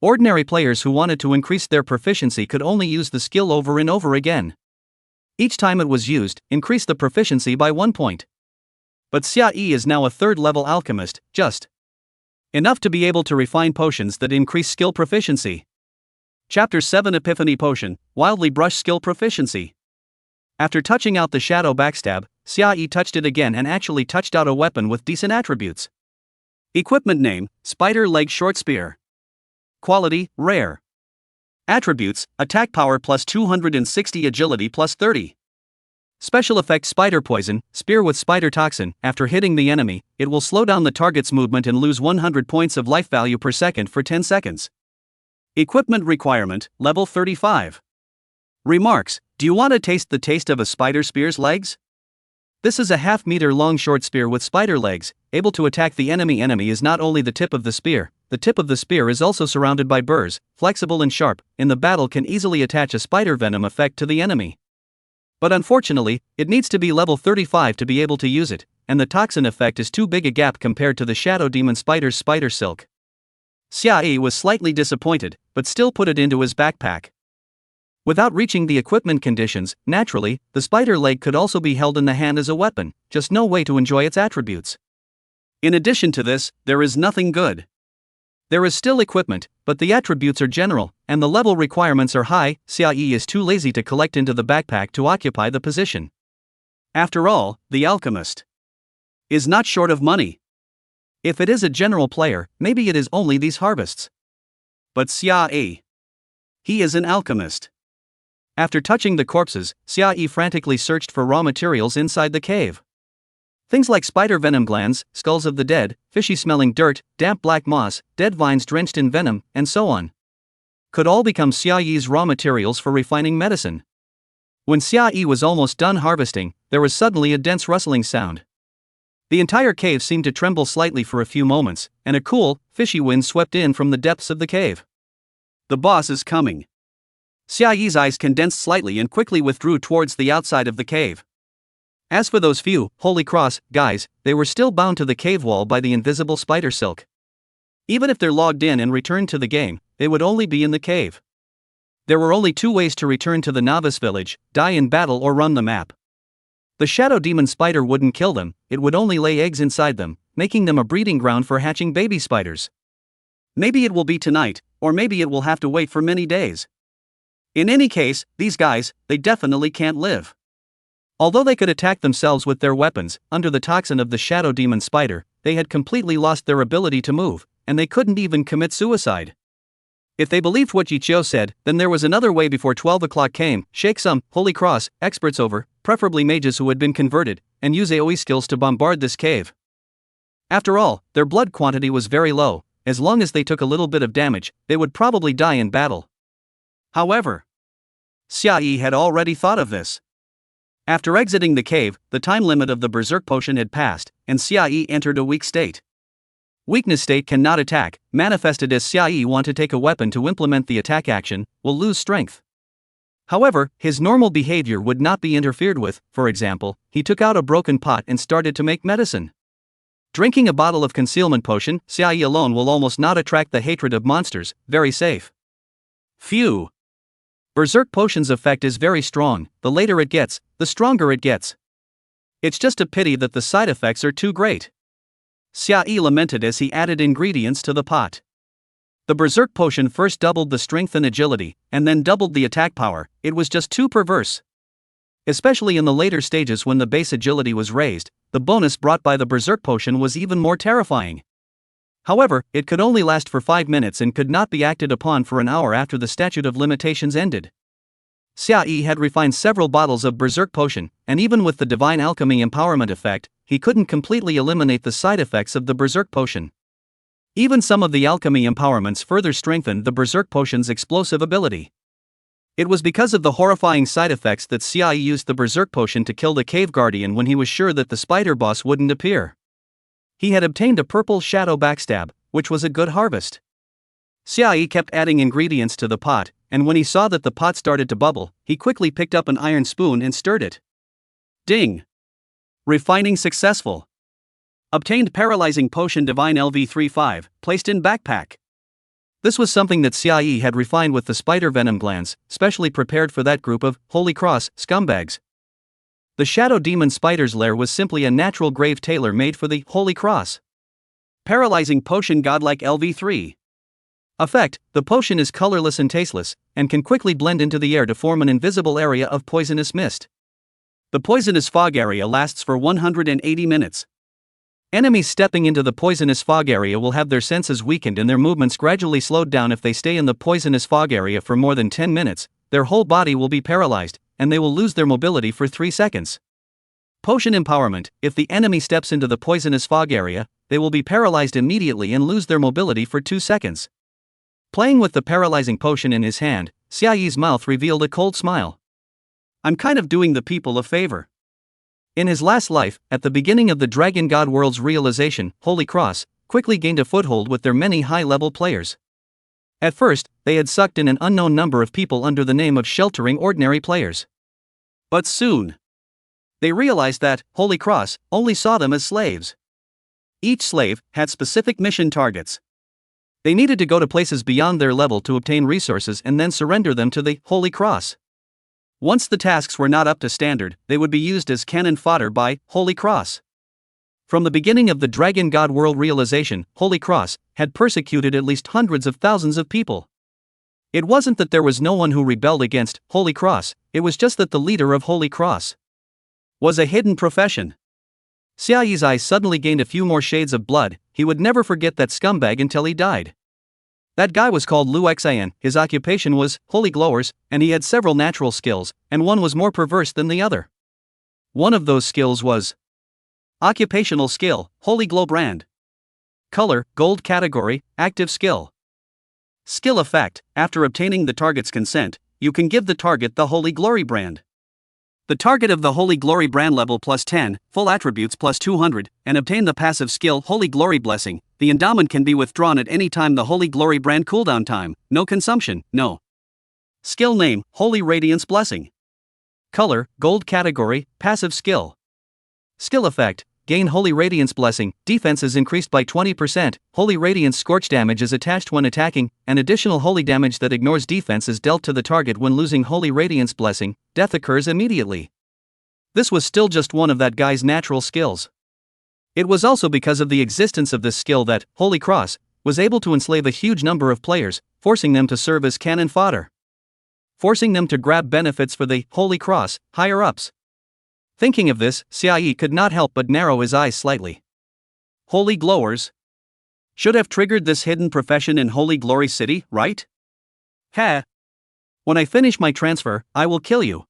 Ordinary players who wanted to increase their proficiency could only use the skill over and over again. Each time it was used, increased the proficiency by 1 point. But Xia Yi is now a 3rd level alchemist, just enough to be able to refine potions that increase skill proficiency. Chapter 7 Epiphany Potion, Wildly Brush Skill Proficiency. After touching out the Shadow Backstab, Xia Yi touched it again and actually touched out a weapon with decent attributes. Equipment name, Spider Leg Short Spear. Quality, Rare. Attributes, Attack Power plus 260, Agility plus 30. Special effect Spider Poison, Spear with Spider Toxin. After hitting the enemy, it will slow down the target's movement and lose 100 points of life value per second for 10 seconds. Equipment requirement, level 35. Remarks, do you want to taste the taste of a spider spear's legs? This is a half-meter long short spear with spider legs, able to attack the enemy. Enemy is not only the tip of the spear is also surrounded by burrs, flexible and sharp, in the battle can easily attach a spider venom effect to the enemy. But unfortunately, it needs to be level 35 to be able to use it, and the toxin effect is too big a gap compared to the Shadow Demon Spider's Spider Silk. Xia Yi was slightly disappointed, but still put it into his backpack. Without reaching the equipment conditions, naturally, the spider leg could also be held in the hand as a weapon, just no way to enjoy its attributes. In addition to this, there is nothing good. There is still equipment, but the attributes are general, and the level requirements are high. Xia Yi is too lazy to collect into the backpack to occupy the position. After all, the alchemist is not short of money. If it is a general player, maybe it is only these harvests. But Xia Yi, he is an alchemist. After touching the corpses, Xia Yi frantically searched for raw materials inside the cave. Things like spider venom glands, skulls of the dead, fishy-smelling dirt, damp black moss, dead vines drenched in venom, and so on. Could all become Xia Yi's raw materials for refining medicine. When Xia Yi was almost done harvesting, there was suddenly a dense rustling sound. The entire cave seemed to tremble slightly for a few moments, and a cool, fishy wind swept in from the depths of the cave. The boss is coming. Xia Yi's eyes condensed slightly and quickly withdrew towards the outside of the cave. As for those few, holy cross, guys, they were still bound to the cave wall by the invisible spider silk. Even if they're logged in and returned to the game, they would only be in the cave. There were only 2 ways to return to the novice village: die in battle or run the map. The shadow demon spider wouldn't kill them, it would only lay eggs inside them, making them a breeding ground for hatching baby spiders. Maybe it will be tonight, or maybe it will have to wait for many days. In any case, these guys, they definitely can't live. Although they could attack themselves with their weapons, under the toxin of the shadow demon spider, they had completely lost their ability to move, and they couldn't even commit suicide. If they believed what Yichio said, then there was another way before 12 o'clock came: shake some holy cross experts over, preferably mages who had been converted, and use AoE skills to bombard this cave. After all, their blood quantity was very low. As long as they took a little bit of damage, they would probably die in battle. However, Xia Yi had already thought of this. After exiting the cave, the time limit of the berserk potion had passed, and Xia Yi entered a weak state. Weakness state cannot attack, manifested as Xia Yi want to take a weapon to implement the attack action, will lose strength. However, his normal behavior would not be interfered with. For example, he took out a broken pot and started to make medicine. Drinking a bottle of concealment potion, Xia Yi alone will almost not attract the hatred of monsters, very safe. Phew. Berserk potion's effect is very strong, the later it gets, the stronger it gets. It's just a pity that the side effects are too great. Xia Yi lamented as he added ingredients to the pot. The berserk potion first doubled the strength and agility, and then doubled the attack power. It was just too perverse. Especially in the later stages when the base agility was raised, the bonus brought by the berserk potion was even more terrifying. However, it could only last for 5 minutes and could not be acted upon for an hour after the statute of limitations ended. Xia Yi had refined several bottles of berserk potion, and even with the divine alchemy empowerment effect, he couldn't completely eliminate the side effects of the berserk potion. Even some of the alchemy empowerments further strengthened the berserk potion's explosive ability. It was because of the horrifying side effects that Xiaoyi used the Berserk Potion to kill the Cave Guardian when he was sure that the spider boss wouldn't appear. He had obtained a purple shadow backstab, which was a good harvest. Xiaoyi kept adding ingredients to the pot, and when he saw that the pot started to bubble, he quickly picked up an iron spoon and stirred it. Ding! Refining successful. Obtained Paralyzing Potion Divine LV35, placed in backpack. This was something that Xiaoyi had refined with the spider venom glands, specially prepared for that group of Holy Cross scumbags. The Shadow Demon Spider's lair was simply a natural grave tailor-made for the Holy Cross. Paralyzing Potion Godlike LV3. Effect: the potion is colorless and tasteless, and can quickly blend into the air to form an invisible area of poisonous mist. The poisonous fog area lasts for 180 minutes. Enemies stepping into the poisonous fog area will have their senses weakened and their movements gradually slowed down. If they stay in the poisonous fog area for more than 10 minutes, their whole body will be paralyzed, and they will lose their mobility for 3 seconds. Potion Empowerment: if the enemy steps into the poisonous fog area, they will be paralyzed immediately and lose their mobility for 2 seconds. Playing with the paralyzing potion in his hand, Xiaoyi's mouth revealed a cold smile. I'm kind of doing the people a favor. In his last life, at the beginning of the Dragon God World's realization, Holy Cross quickly gained a foothold with their many high-level players. At first, they had sucked in an unknown number of people under the name of sheltering ordinary players. But soon, they realized that Holy Cross only saw them as slaves. Each slave had specific mission targets. They needed to go to places beyond their level to obtain resources and then surrender them to the Holy Cross. Once the tasks were not up to standard, they would be used as cannon fodder by Holy Cross. From the beginning of the Dragon God World realization, Holy Cross had persecuted at least hundreds of thousands of people. It wasn't that there was no one who rebelled against Holy Cross, it was just that the leader of Holy Cross was a hidden profession. Xiaoyi's eyes suddenly gained a few more shades of blood. He would never forget that scumbag until he died. That guy was called Lu Xian, his occupation was Holy Glowers, and he had several natural skills, and one was more perverse than the other. One of those skills was Occupational Skill, Holy Glow Brand. Color, Gold Category, Active Skill. Skill Effect: after obtaining the target's consent, you can give the target the Holy Glory Brand. The target of the Holy Glory brand level plus 10, full attributes plus 200, and obtain the passive skill Holy Glory Blessing. The endowment can be withdrawn at any time. The Holy Glory brand cooldown time, no consumption, no. Skill name, Holy Radiance Blessing. Color, Gold Category, Passive Skill. Skill Effect: gain Holy Radiance Blessing, defense is increased by 20%, Holy Radiance Scorch damage is attached when attacking, and additional holy damage that ignores defense is dealt to the target when losing Holy Radiance Blessing, death occurs immediately. This was still just one of that guy's natural skills. It was also because of the existence of this skill that Holy Cross was able to enslave a huge number of players, forcing them to serve as cannon fodder. Forcing them to grab benefits for the Holy Cross higher-ups. Thinking of this, Xiaoyi could not help but narrow his eyes slightly. Holy Glowers should have triggered this hidden profession in Holy Glory City, right? Ha! When I finish my transfer, I will kill you.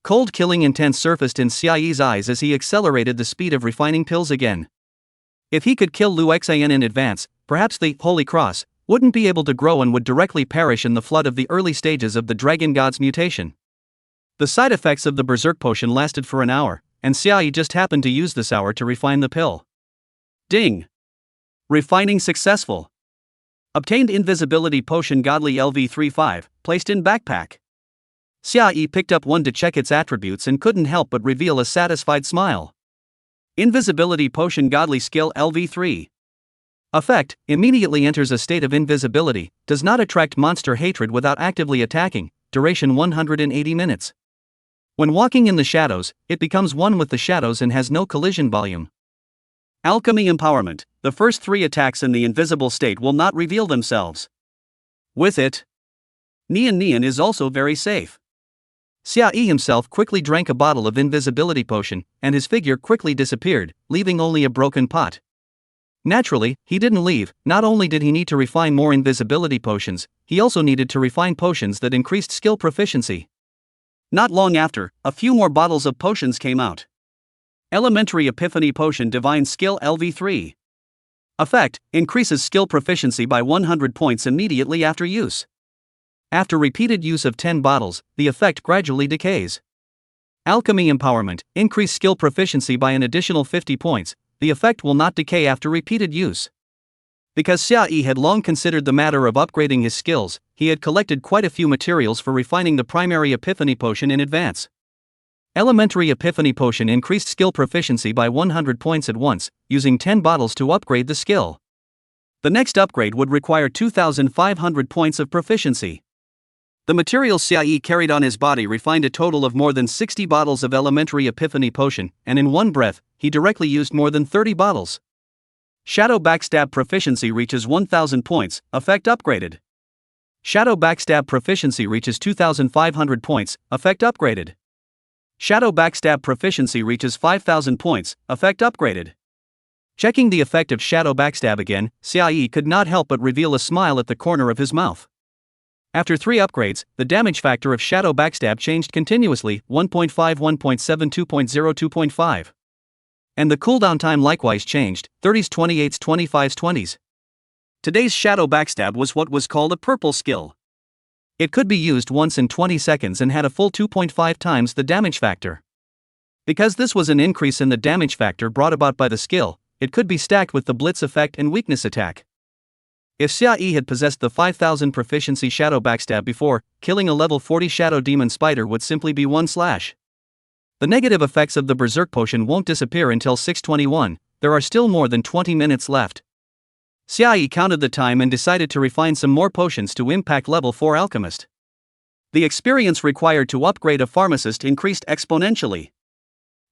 Cold killing intent surfaced in Xiaoyi's eyes as he accelerated the speed of refining pills again. If he could kill Lu Xian in advance, perhaps the Holy Cross wouldn't be able to grow and would directly perish in the flood of the early stages of the Dragon God's mutation. The side effects of the Berserk Potion lasted for an hour, and Xiaoyi just happened to use this hour to refine the pill. Ding! Refining successful. Obtained Invisibility Potion Godly LV35, placed in backpack. Xiaoyi picked up one to check its attributes and couldn't help but reveal a satisfied smile. Invisibility Potion Godly Skill LV3. Effect: immediately enters a state of invisibility, does not attract monster hatred without actively attacking, duration 180 minutes. When walking in the shadows, it becomes one with the shadows and has no collision volume. Alchemy Empowerment: the first 3 attacks in the invisible state will not reveal themselves. With it, Nian is also very safe. Xiaoyi himself quickly drank a bottle of invisibility potion, and his figure quickly disappeared, leaving only a broken pot. Naturally, he didn't leave. Not only did he need to refine more invisibility potions, he also needed to refine potions that increased skill proficiency. Not long after, a few more bottles of potions came out. Elementary Epiphany Potion Divine Skill LV3. Effect: increases skill proficiency by 100 points immediately after use. After repeated use of 10 bottles, the effect gradually decays. Alchemy Empowerment, increase skill proficiency by an additional 50 points, the effect will not decay after repeated use. Because Xia had long considered the matter of upgrading his skills, he had collected quite a few materials for refining the primary Epiphany Potion in advance. Elementary Epiphany Potion increased skill proficiency by 100 points at once, using 10 bottles to upgrade the skill. The next upgrade would require 2,500 points of proficiency. The materials Xia carried on his body refined a total of more than 60 bottles of Elementary Epiphany Potion, and in one breath, he directly used more than 30 bottles. Shadow Backstab Proficiency reaches 1,000 points, effect upgraded. Shadow Backstab Proficiency reaches 2,500 points, effect upgraded. Shadow Backstab Proficiency reaches 5,000 points, effect upgraded. Checking the effect of Shadow Backstab again, Xia could not help but reveal a smile at the corner of his mouth. After 3 upgrades, the damage factor of Shadow Backstab changed continuously, 1.5, 1.7, 2.0, 2.5. And the cooldown time likewise changed, 30s, 28s, 25s, 20s. Today's Shadow Backstab was what was called a purple skill. It could be used once in 20 seconds and had a full 2.5 times the damage factor. Because this was an increase in the damage factor brought about by the skill, it could be stacked with the Blitz effect and Weakness attack. If Xia had possessed the 5,000 proficiency Shadow Backstab before, killing a level 40 Shadow Demon Spider would simply be 1 slash. The negative effects of the Berserk Potion won't disappear until 6:21, there are still more than 20 minutes left. Xia counted the time and decided to refine some more potions to impact level 4 Alchemist. The experience required to upgrade a pharmacist increased exponentially.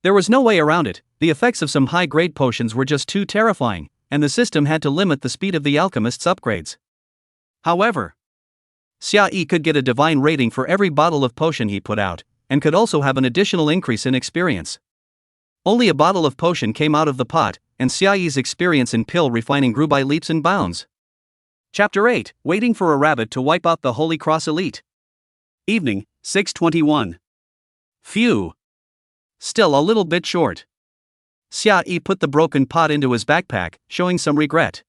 There was no way around it, the effects of some high-grade potions were just too terrifying, and the system had to limit the speed of the alchemist's upgrades. However, Xia could get a divine rating for every bottle of potion he put out, and could also have an additional increase in experience. Only a bottle of potion came out of the pot, and Xia's experience in pill refining grew by leaps and bounds. Chapter 8, Waiting for a Rabbit to Wipe Out the Holy Cross Elite. Evening, 6:21. Phew. Still a little bit short. Xia put the broken pot into his backpack, showing some regret.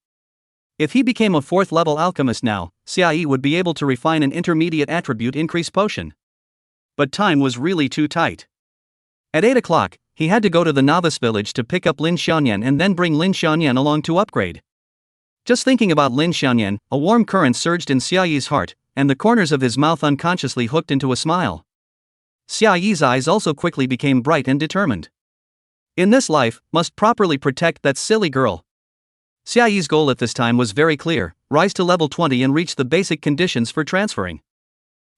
If he became a 4th level alchemist now, Xia would be able to refine an intermediate attribute increase potion. But time was really too tight. At 8 o'clock, he had to go to the novice village to pick up Lin Xianyan and then bring Lin Xianyan along to upgrade. Just thinking about Lin Xianyan, a warm current surged in Xia's heart, and the corners of his mouth unconsciously hooked into a smile. Xia's eyes also quickly became bright and determined. In this life, must properly protect that silly girl. Xia's goal at this time was very clear, rise to level 20 and reach the basic conditions for transferring.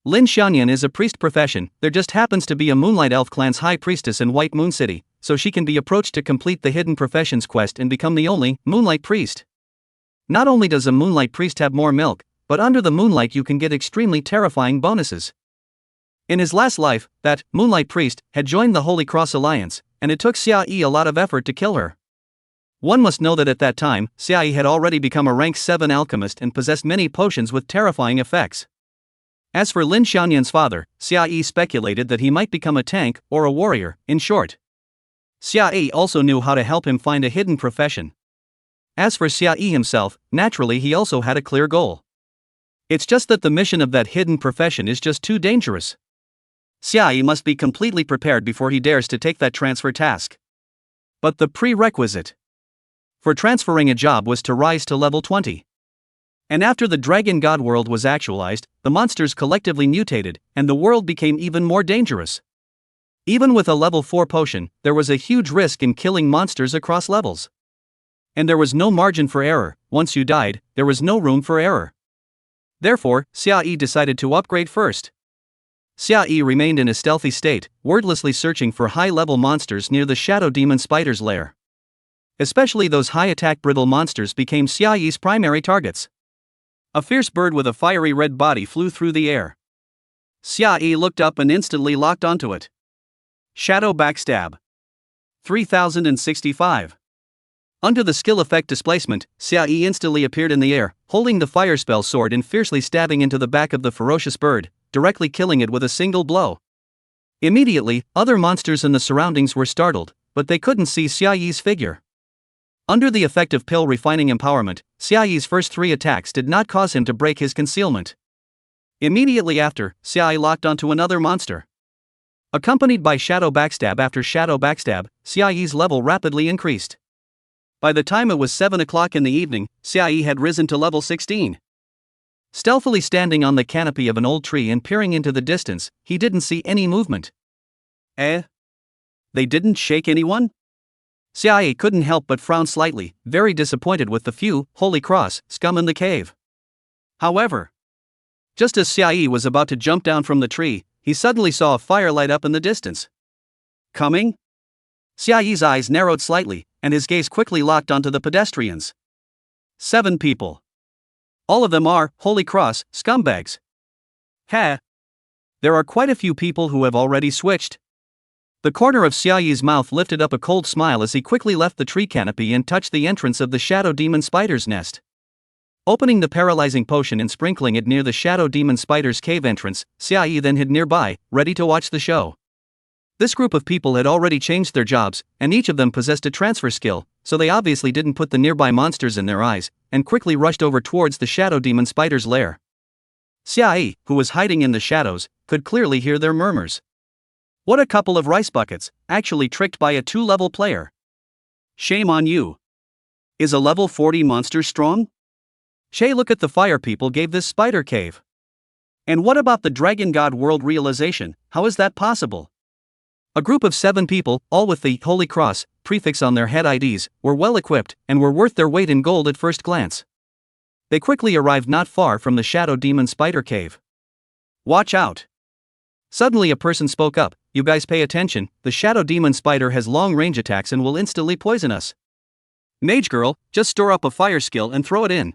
Lin Xianyan is a priest profession, there just happens to be a Moonlight Elf clan's high priestess in White Moon City, so she can be approached to complete the Hidden Professions quest and become the only Moonlight Priest. Not only does a Moonlight Priest have more milk, but under the moonlight you can get extremely terrifying bonuses. In his last life, that Moonlight Priest had joined the Holy Cross Alliance, and it took Xia a lot of effort to kill her. One must know that at that time, Xia had already become a rank 7 alchemist and possessed many potions with terrifying effects. As for Lin Xianyan's father, Xia speculated that he might become a tank, or a warrior, in short. Xia also knew how to help him find a hidden profession. As for Xia himself, naturally he also had a clear goal. It's just that the mission of that hidden profession is just too dangerous. Xia must be completely prepared before he dares to take that transfer task. But the prerequisite for transferring a job was to rise to level 20. And after the Dragon God world was actualized, the monsters collectively mutated, and the world became even more dangerous. Even with a level 4 potion, there was a huge risk in killing monsters across levels. And there was no margin for error, once you died, there was no room for error. Therefore, Xia decided to upgrade first. Xia remained in a stealthy state, wordlessly searching for high-level monsters near the Shadow Demon Spider's lair. Especially those high-attack brittle monsters became Xia's primary targets. A fierce bird with a fiery red body flew through the air. Xia looked up and instantly locked onto it. Shadow Backstab. 3065. Under the skill effect displacement, Xia instantly appeared in the air, holding the fire spell sword and fiercely stabbing into the back of the ferocious bird, directly killing it with a single blow. Immediately, other monsters in the surroundings were startled, but they couldn't see Xia's figure. Under the effect of pill refining empowerment, Xia's first 3 attacks did not cause him to break his concealment. Immediately after, Xiai locked onto another monster. Accompanied by shadow backstab after shadow backstab, Xiai's level rapidly increased. By the time it was 7 o'clock in the evening, Xiai had risen to level 16. Stealthily standing on the canopy of an old tree and peering into the distance, he didn't see any movement. They didn't shake anyone? Xiai couldn't help but frown slightly, very disappointed with the few, holy cross, scum in the cave. However, just as Xiai was about to jump down from the tree, he suddenly saw a fire light up in the distance. Coming? Xiai's eyes narrowed slightly, and his gaze quickly locked onto the pedestrians. 7 people. All of them are, holy cross, scumbags. There are quite a few people who have already switched. The corner of Xiai's mouth lifted up a cold smile as he quickly left the tree canopy and touched the entrance of the Shadow Demon Spider's nest. Opening the paralyzing potion and sprinkling it near the Shadow Demon Spider's cave entrance, Xiai then hid nearby, ready to watch the show. This group of people had already changed their jobs, and each of them possessed a transfer skill, so they obviously didn't put the nearby monsters in their eyes, and quickly rushed over towards the Shadow Demon Spider's lair. Xiai, who was hiding in the shadows, could clearly hear their murmurs. What a couple of rice buckets, actually tricked by a 2-level player. Shame on you. Is a level 40 monster strong? Look at the fire people gave this spider cave. And what about the Dragon God world realization, how is that possible? A group of 7 people, all with the Holy Cross prefix on their head IDs, were well equipped and were worth their weight in gold at first glance. They quickly arrived not far from the Shadow Demon Spider cave. Watch out! Suddenly a person spoke up, you guys pay attention, the Shadow Demon Spider has long range attacks and will instantly poison us. Mage girl, just store up a fire skill and throw it in.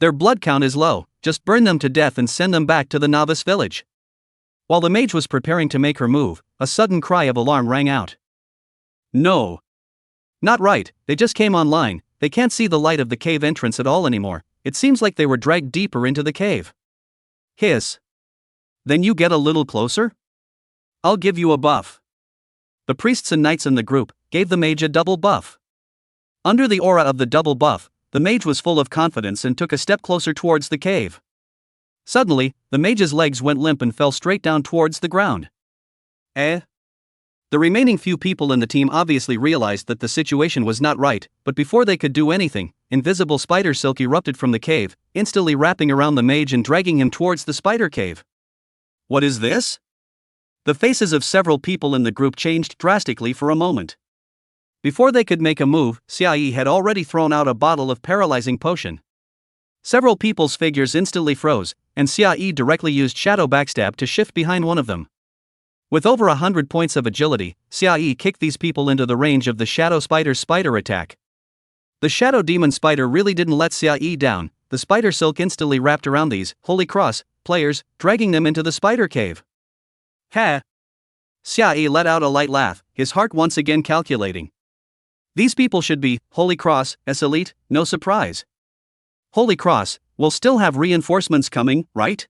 Their blood count is low, just burn them to death and send them back to the novice village. While the mage was preparing to make her move, a sudden cry of alarm rang out. No. Not right, they just came online, they can't see the light of the cave entrance at all anymore, it seems like they were dragged deeper into the cave. Hiss. Then you get a little closer? I'll give you a buff. The priests and knights in the group gave the mage a double buff. Under the aura of the double buff, the mage was full of confidence and took a step closer towards the cave. Suddenly, the mage's legs went limp and fell straight down towards the ground. The remaining few people in the team obviously realized that the situation was not right, but before they could do anything, invisible spider silk erupted from the cave, instantly wrapping around the mage and dragging him towards the spider cave. What is this? The faces of several people in the group changed drastically for a moment. Before they could make a move, Xiai had already thrown out a bottle of paralyzing potion. Several people's figures instantly froze, and Xiai directly used Shadow Backstab to shift behind one of them. With over 100 points of agility, Xiai kicked these people into the range of the Shadow Spider's spider attack. The Shadow Demon Spider really didn't let Xiai down, the spider silk instantly wrapped around these Holy Cross players, dragging them into the spider cave. Xiai let out a light laugh, his heart once again calculating. These people should be Holy Cross as elite, no surprise. Holy Cross will still have reinforcements coming, right?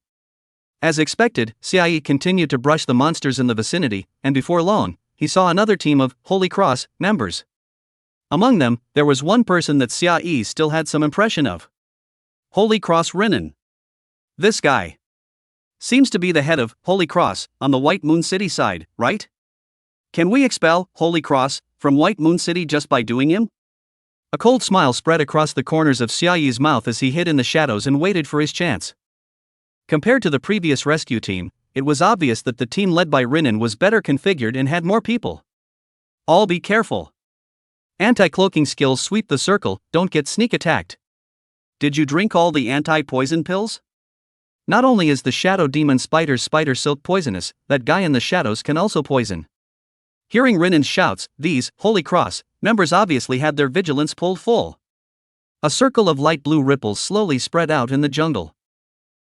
As expected, Xiai continued to brush the monsters in the vicinity, and before long, he saw another team of Holy Cross members. Among them, there was one person that Xiai still had some impression of. Holy Cross Renan. This guy seems to be the head of Holy Cross on the White Moon City side, right? Can we expel Holy Cross from White Moon City just by doing him? A cold smile spread across the corners of Xiai's mouth as he hid in the shadows and waited for his chance. Compared to the previous rescue team, it was obvious that the team led by Renan was better configured and had more people. All be careful. Anti-cloaking skills sweep the circle, don't get sneak attacked. Did you drink all the anti-poison pills? Not only is the Shadow Demon Spider's spider silk poisonous, that guy in the shadows can also poison. Hearing Renan's shouts, these Holy Cross members obviously had their vigilance pulled full. A circle of light blue ripples slowly spread out in the jungle.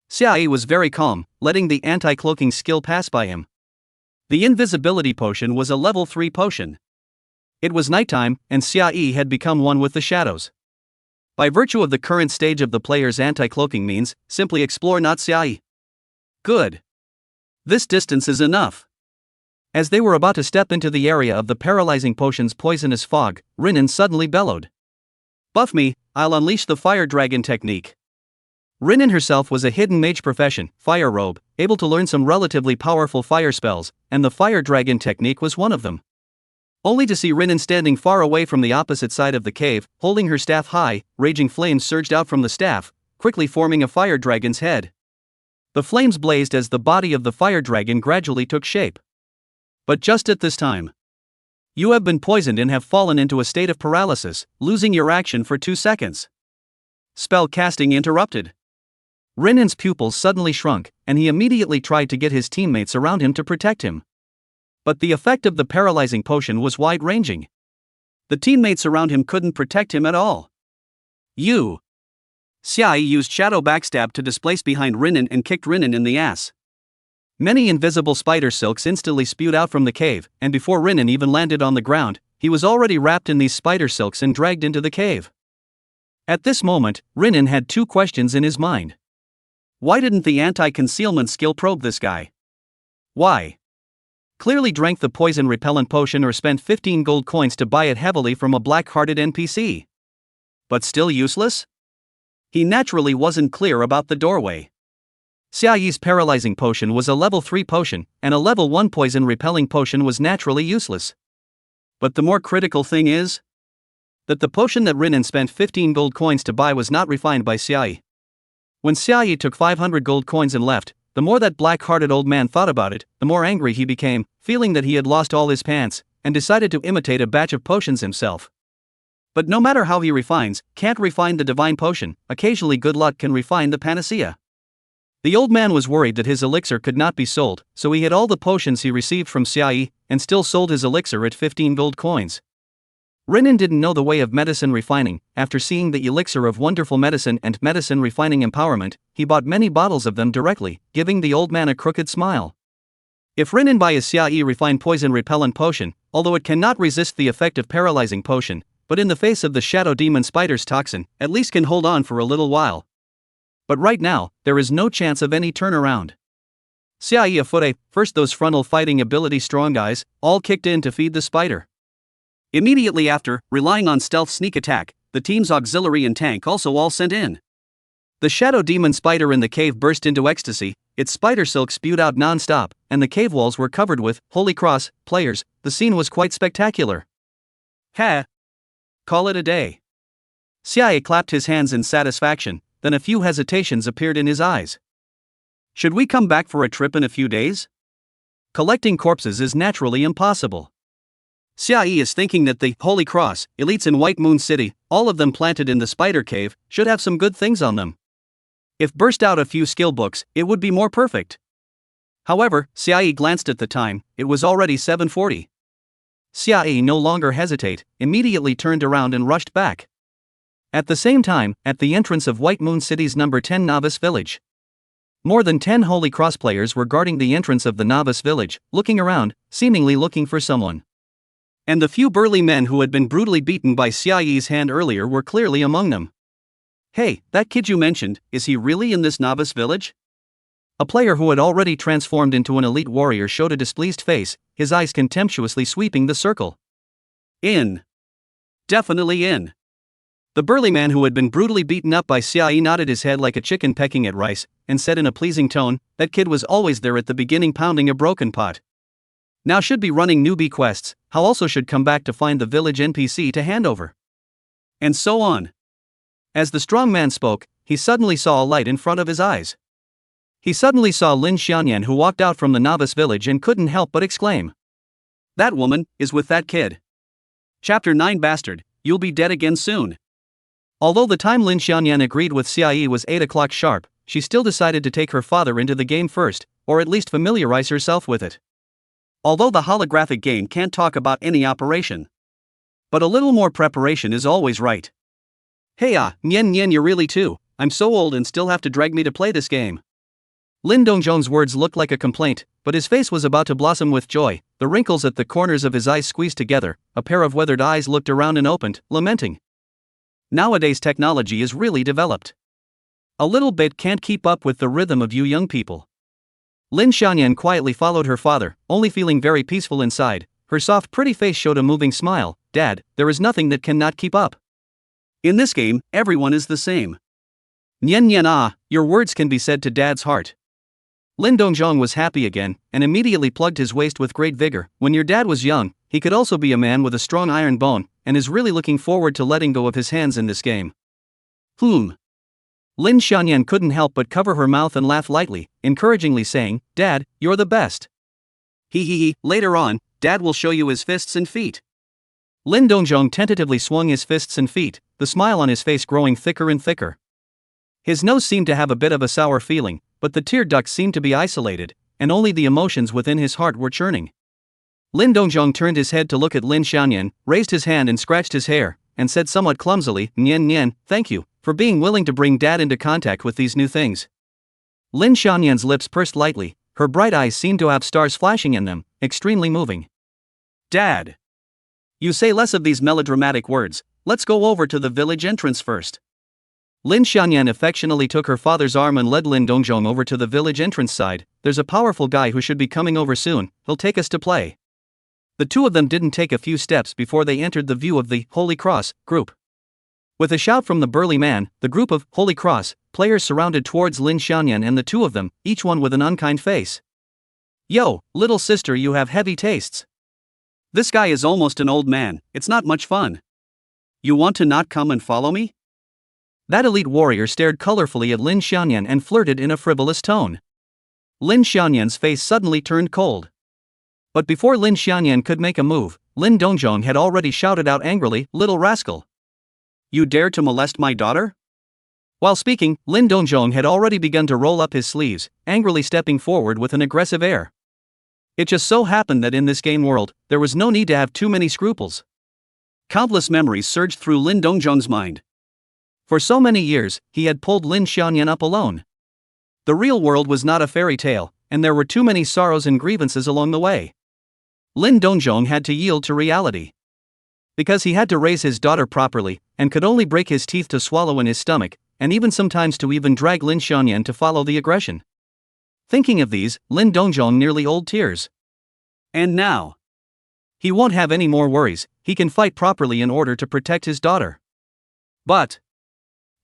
Xiai was very calm, letting the anti-cloaking skill pass by him. The invisibility potion was a level 3 potion. It was nighttime, and Xiai had become one with the shadows. By virtue of the current stage of the player's anti-cloaking means, simply explore not Xiai. Good. This distance is enough. As they were about to step into the area of the paralyzing potion's poisonous fog, Renan suddenly bellowed. Buff me, I'll unleash the fire dragon technique. Rinin herself was a hidden mage profession, fire robe, able to learn some relatively powerful fire spells, and the fire dragon technique was one of them. Only to see Rinin standing far away from the opposite side of the cave, holding her staff high, raging flames surged out from the staff, quickly forming a fire dragon's head. The flames blazed as the body of the fire dragon gradually took shape. But just at this time, you have been poisoned and have fallen into a state of paralysis, losing your action for 2 seconds. Spell casting interrupted. Rinin's pupils suddenly shrunk, and he immediately tried to get his teammates around him to protect him. But the effect of the paralyzing potion was wide-ranging. The teammates around him couldn't protect him at all. Xiai used Shadow Backstab to displace behind Rinin and kicked Rinin in the ass. Many invisible spider silks instantly spewed out from the cave, and before Rinin even landed on the ground, he was already wrapped in these spider silks and dragged into the cave. At this moment, Rinin had 2 questions in his mind. Why didn't the anti-concealment skill probe this guy? Why? Clearly drank the poison repellent potion or spent 15 gold coins to buy it heavily from a black-hearted NPC. But still useless? He naturally wasn't clear about the doorway. Xiai's paralyzing potion was a level 3 potion, and a level 1 poison repelling potion was naturally useless. But the more critical thing is that the potion that Rinin spent 15 gold coins to buy was not refined by Xiai. When Xiai took 500 gold coins and left, the more that black-hearted old man thought about it, the more angry he became, feeling that he had lost all his pants, and decided to imitate a batch of potions himself. But no matter how he refines, can't refine the divine potion, occasionally good luck can refine the panacea. The old man was worried that his elixir could not be sold, so he hid all the potions he received from Xiai, and still sold his elixir at 15 gold coins. Rinin didn't know the way of medicine refining. After seeing the elixir of wonderful medicine and medicine refining empowerment, he bought many bottles of them directly, giving the old man a crooked smile. If Rinin buys Xiai refined poison repellent potion, although it cannot resist the effect of paralyzing potion, but in the face of the shadow demon spider's toxin, at least can hold on for a little while. But right now, there is no chance of any turnaround. Xiai Afure, first those frontal fighting ability strong guys, all kicked in to feed the spider. Immediately after, relying on stealth sneak attack, the team's auxiliary and tank also all sent in. The shadow demon spider in the cave burst into ecstasy, its spider silk spewed out non-stop, and the cave walls were covered with, holy cross, players. The scene was quite spectacular. Call it a day. Xiai clapped his hands in satisfaction, then a few hesitations appeared in his eyes. Should we come back for a trip in a few days? Collecting corpses is naturally impossible. Xiai is thinking that the Holy Cross elites in White Moon City, all of them planted in the spider cave, should have some good things on them. If burst out a few skill books, it would be more perfect. However, Xiai glanced at the time, it was already 7:40. Xiai no longer hesitate, immediately turned around and rushed back. At the same time, at the entrance of White Moon City's number 10 Novice Village. More than 10 Holy Cross players were guarding the entrance of the Novice Village, looking around, seemingly looking for someone. And the few burly men who had been brutally beaten by Xiai's hand earlier were clearly among them. Hey, that kid you mentioned, is he really in this Novice Village? A player who had already transformed into an elite warrior showed a displeased face, his eyes contemptuously sweeping the circle. In. Definitely in. The burly man who had been brutally beaten up by Xiai nodded his head like a chicken pecking at rice, and said in a pleasing tone, that kid was always there at the beginning pounding a broken pot. Now should be running newbie quests, how also should come back to find the village NPC to hand over. And so on. As the strong man spoke, he suddenly saw a light in front of his eyes. He suddenly saw Lin Xianyan who walked out from the Novice Village and couldn't help but exclaim. That woman is with that kid. Chapter 9 Bastard, you'll be dead again soon. Although the time Lin Xianyan agreed with Xiai was 8 o'clock sharp, she still decided to take her father into the game first, or at least familiarize herself with it. Although the holographic game can't talk about any operation. But a little more preparation is always right. Hey Nyen you're really too, I'm so old and still have to drag me to play this game. Lin Dongzhong's words looked like a complaint, but his face was about to blossom with joy, the wrinkles at the corners of his eyes squeezed together, a pair of weathered eyes looked around and opened, lamenting. Nowadays technology is really developed. A little bit can't keep up with the rhythm of you young people. Lin Xianyan quietly followed her father, only feeling very peaceful inside. Her soft pretty face showed a moving smile. Dad, there is nothing that cannot keep up. In this game, everyone is the same. Nyen nyen ah, your words can be said to Dad's heart. Lin Dongjong was happy again, and immediately plugged his waist with great vigor. When your dad was young, he could also be a man with a strong iron bone, and is really looking forward to letting go of his hands in this game. Lin Xianyan couldn't help but cover her mouth and laugh lightly, encouragingly saying, Dad, you're the best. He, later on, Dad will show you his fists and feet. Lin Dongjong tentatively swung his fists and feet, the smile on his face growing thicker and thicker. His nose seemed to have a bit of a sour feeling, but the tear ducts seemed to be isolated, and only the emotions within his heart were churning. Lin Dongjong turned his head to look at Lin Xianyan, raised his hand and scratched his hair, and said somewhat clumsily, Nyen nyen, thank you, for being willing to bring Dad into contact with these new things. Lin Xianyan's lips pursed lightly, her bright eyes seemed to have stars flashing in them, extremely moving. Dad! You say less of these melodramatic words, let's go over to the village entrance first. Lin Xianyan affectionately took her father's arm and led Lin Dongjong over to the village entrance side. There's a powerful guy who should be coming over soon, he'll take us to play. The two of them didn't take a few steps before they entered the view of the Holy Cross group. With a shout from the burly man, the group of Holy Cross players surrounded towards Lin Xianyan and the two of them, each one with an unkind face. Yo, little sister, you have heavy tastes. This guy is almost an old man, it's not much fun. You want to not come and follow me? That elite warrior stared colorfully at Lin Xianyan and flirted in a frivolous tone. Lin Xianyan's face suddenly turned cold. But before Lin Xianyan could make a move, Lin Dongjong had already shouted out angrily, little rascal. You dare to molest my daughter? While speaking, Lin Dongjong had already begun to roll up his sleeves, angrily stepping forward with an aggressive air. It just so happened that in this game world, there was no need to have too many scruples. Countless memories surged through Lin Dongjong's mind. For so many years, he had pulled Lin Xianyan up alone. The real world was not a fairy tale, and there were too many sorrows and grievances along the way. Lin Dongjong had to yield to reality. Because he had to raise his daughter properly, and could only break his teeth to swallow in his stomach, and even sometimes to even drag Lin Xianyan to follow the aggression. Thinking of these, Lin Dongjong nearly old tears. And now, he won't have any more worries, he can fight properly in order to protect his daughter. But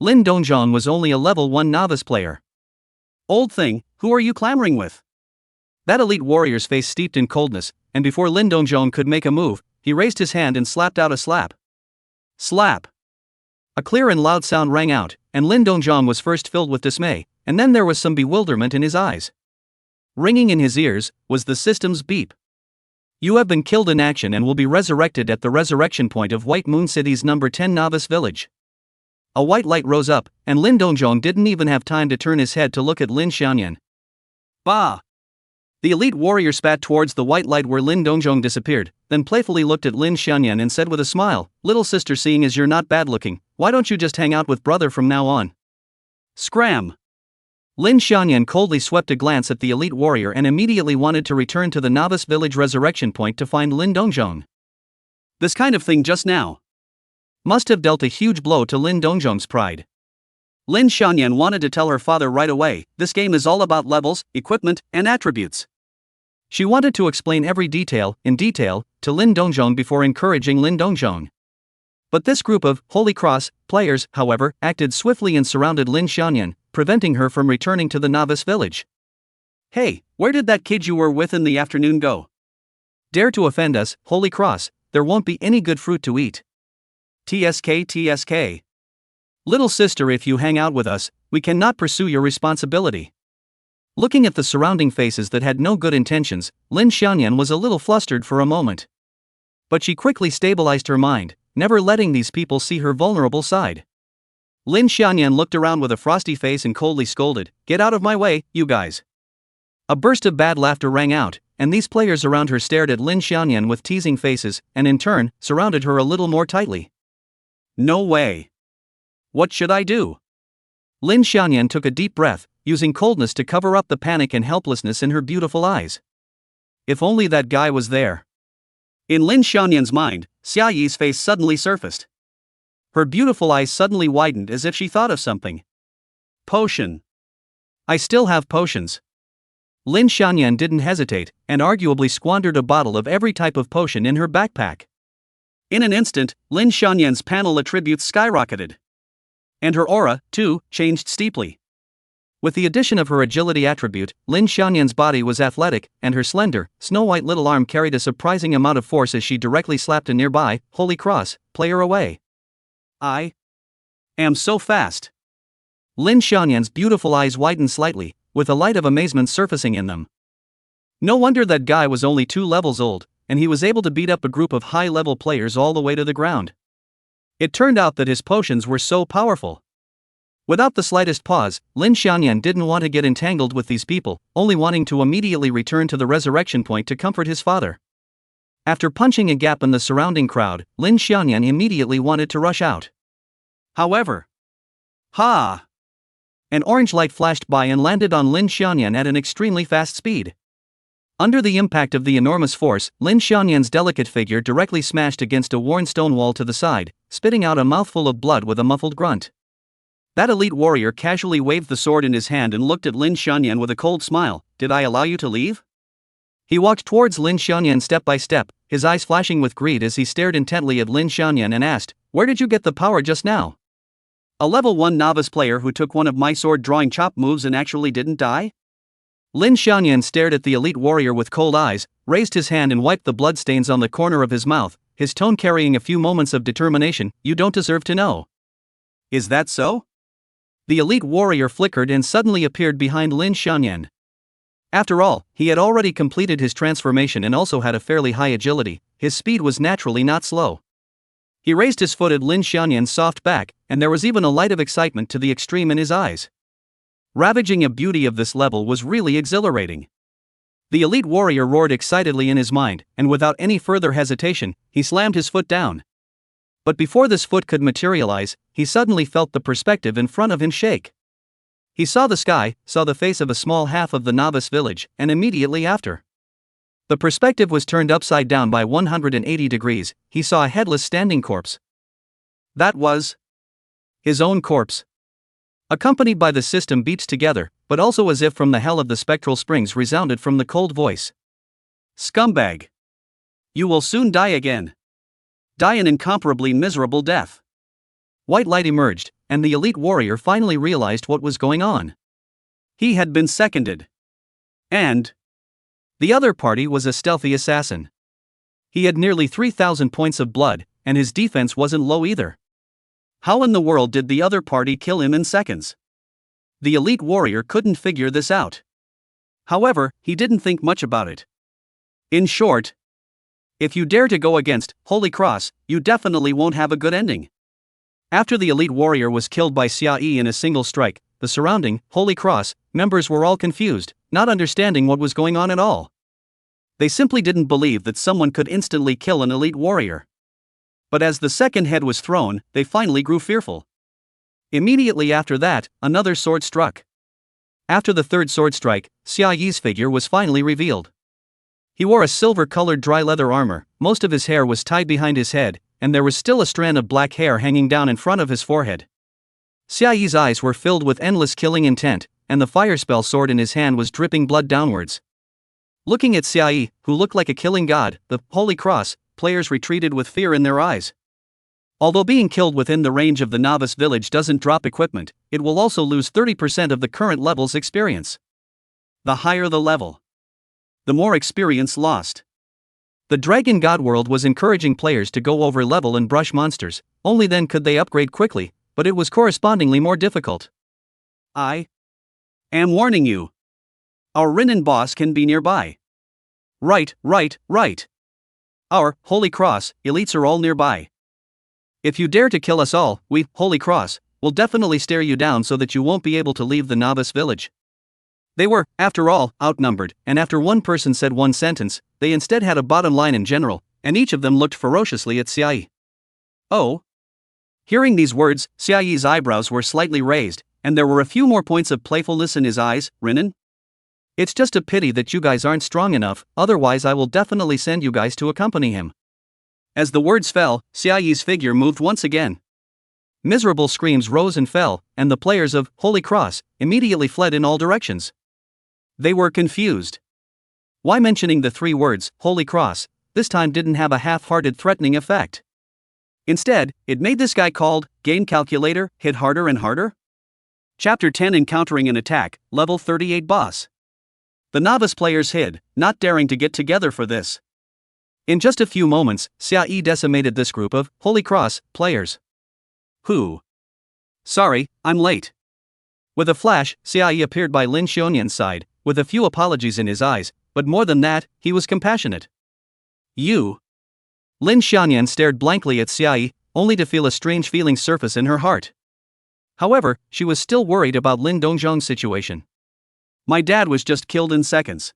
Lin Dongjong was only a level 1 novice player. Old thing, who are you clamoring with? That elite warrior's face steeped in coldness, and before Lin Dongjong could make a move, he raised his hand and slapped out a slap. Slap! A clear and loud sound rang out, and Lin Dongjong was first filled with dismay, and then there was some bewilderment in his eyes. Ringing in his ears was the system's beep. You have been killed in action and will be resurrected at the resurrection point of White Moon City's number 10 novice village. A white light rose up, and Lin Dongjong didn't even have time to turn his head to look at Lin Xianyan. Bah! The elite warrior spat towards the white light where Lin Dongjong disappeared, then playfully looked at Lin Xianyan and said with a smile, little sister, seeing as you're not bad looking, why don't you just hang out with brother from now on? Scram! Lin Xianyan coldly swept a glance at the elite warrior and immediately wanted to return to the novice village resurrection point to find Lin Dongjong. This kind of thing just now must have dealt a huge blow to Lin Dongjong's pride. Lin Xianyan wanted to tell her father right away, this game is all about levels, equipment, and attributes. She wanted to explain every detail, in detail, to Lin Dongjong before encouraging Lin Dongjong. But this group of Holy Cross players, however, acted swiftly and surrounded Lin Xianyan, preventing her from returning to the novice village. Hey, where did that kid you were with in the afternoon go? Dare to offend us, Holy Cross, there won't be any good fruit to eat. TSK. Little sister, if you hang out with us, we cannot pursue your responsibility. Looking at the surrounding faces that had no good intentions, Lin Xianyan was a little flustered for a moment. But she quickly stabilized her mind, never letting these people see her vulnerable side. Lin Xianyan looked around with a frosty face and coldly scolded, get out of my way, you guys. A burst of bad laughter rang out, and these players around her stared at Lin Xianyan with teasing faces, and in turn, surrounded her a little more tightly. No way. What should I do? Lin Xianyan took a deep breath, using coldness to cover up the panic and helplessness in her beautiful eyes. If only that guy was there. In Lin Xianyan's mind, Xia Yi's face suddenly surfaced. Her beautiful eyes suddenly widened as if she thought of something. Potion. I still have potions. Lin Xianyan didn't hesitate, and arguably squandered a bottle of every type of potion in her backpack. In an instant, Lin Xianyan's panel attributes skyrocketed. And her aura, too, changed steeply. With the addition of her agility attribute, Lin Xiaoyan's body was athletic, and her slender, snow-white little arm carried a surprising amount of force as she directly slapped a nearby, Holy Cross, player away. I am so fast. Lin Xiaoyan's beautiful eyes widened slightly, with a light of amazement surfacing in them. No wonder that guy was only 2 levels old, and he was able to beat up a group of high-level players all the way to the ground. It turned out that his potions were so powerful. Without the slightest pause, Lin Xiaoyan didn't want to get entangled with these people, only wanting to immediately return to the resurrection point to comfort his father. After punching a gap in the surrounding crowd, Lin Xiaoyan immediately wanted to rush out. However, an orange light flashed by and landed on Lin Xiaoyan at an extremely fast speed. Under the impact of the enormous force, Lin Xiaoyan's delicate figure directly smashed against a worn stone wall to the side, spitting out a mouthful of blood with a muffled grunt. That elite warrior casually waved the sword in his hand and looked at Lin Xiaoyan with a cold smile. "Did I allow you to leave?" He walked towards Lin Xiaoyan step by step, his eyes flashing with greed as he stared intently at Lin Xiaoyan and asked, "Where did you get the power just now?" "A level 1 novice player who took one of my sword-drawing chop moves and actually didn't die?" Lin Xiaoyan stared at the elite warrior with cold eyes, raised his hand and wiped the bloodstains on the corner of his mouth, his tone carrying a few moments of determination. "You don't deserve to know." "Is that so?" The elite warrior flickered and suddenly appeared behind Lin Xiaoyan. After all, he had already completed his transformation and also had a fairly high agility. His speed was naturally not slow. He raised his foot at Lin Xiaoyan's soft back, and there was even a light of excitement to the extreme in his eyes. Ravaging a beauty of this level was really exhilarating. The elite warrior roared excitedly in his mind, and without any further hesitation, he slammed his foot down. But before this foot could materialize, he suddenly felt the perspective in front of him shake. He saw the sky, saw the face of a small half of the novice village, and immediately after, the perspective was turned upside down by 180 degrees. He saw a headless standing corpse. That was his own corpse. Accompanied by the system beats together, but also as if from the hell of the spectral springs resounded from the cold voice. "Scumbag! You will soon die again. Die an incomparably miserable death." White light emerged, and the elite warrior finally realized what was going on. He had been seconded. And the other party was a stealthy assassin. He had nearly 3,000 points of blood, and his defense wasn't low either. How in the world did the other party kill him in seconds? The elite warrior couldn't figure this out. However, he didn't think much about it. In short, if you dare to go against Holy Cross, you definitely won't have a good ending. After the elite warrior was killed by Xia Yi in a single strike, the surrounding Holy Cross members were all confused, not understanding what was going on at all. They simply didn't believe that someone could instantly kill an elite warrior. But as the second head was thrown, they finally grew fearful. Immediately after that, another sword struck. After the third sword strike, Xia Yi's figure was finally revealed. He wore a silver-colored dry leather armor, most of his hair was tied behind his head, and there was still a strand of black hair hanging down in front of his forehead. Xia Yi's eyes were filled with endless killing intent, and the fire spell sword in his hand was dripping blood downwards. Looking at Xia Yi, who looked like a killing god, the Holy Cross players retreated with fear in their eyes. Although being killed within the range of the novice village doesn't drop equipment, it will also lose 30% of the current level's experience. The higher the level, the more experience lost. The Dragon God World was encouraging players to go over level and brush monsters, only then could they upgrade quickly, but it was correspondingly more difficult. I am warning you. Our Rinnin boss can be nearby. Right. Our Holy Cross elites are all nearby. If you dare to kill us all, we, Holy Cross, will definitely stare you down so that you won't be able to leave the novice village. They were, after all, outnumbered, and after one person said one sentence, they instead had a bottom line in general, and each of them looked ferociously at Xia Yi. Oh. Hearing these words, Xia Yi's eyebrows were slightly raised, and there were a few more points of playfulness in his eyes. "Rinnin? It's just a pity that you guys aren't strong enough, otherwise I will definitely send you guys to accompany him." As the words fell, Xia Yi's figure moved once again. Miserable screams rose and fell, and the players of Holy Cross immediately fled in all directions. They were confused. Why mentioning the 3 words, Holy Cross, this time didn't have a half-hearted threatening effect? Instead, it made this guy called Game Calculator hit harder and harder. Chapter 10 Encountering an Attack, Level 38 Boss. The novice players hid, not daring to get together for this. In just a few moments, Xiaoyi decimated this group of Holy Cross players. Who? Sorry, I'm late. With a flash, Xiaoyi appeared by Lin Xiaoyan's side, with a few apologies in his eyes, but more than that, he was compassionate. You? Lin Xiaoyan stared blankly at Xiaoyi, only to feel a strange feeling surface in her heart. However, she was still worried about Lin Dongzhong's situation. My dad was just killed in seconds.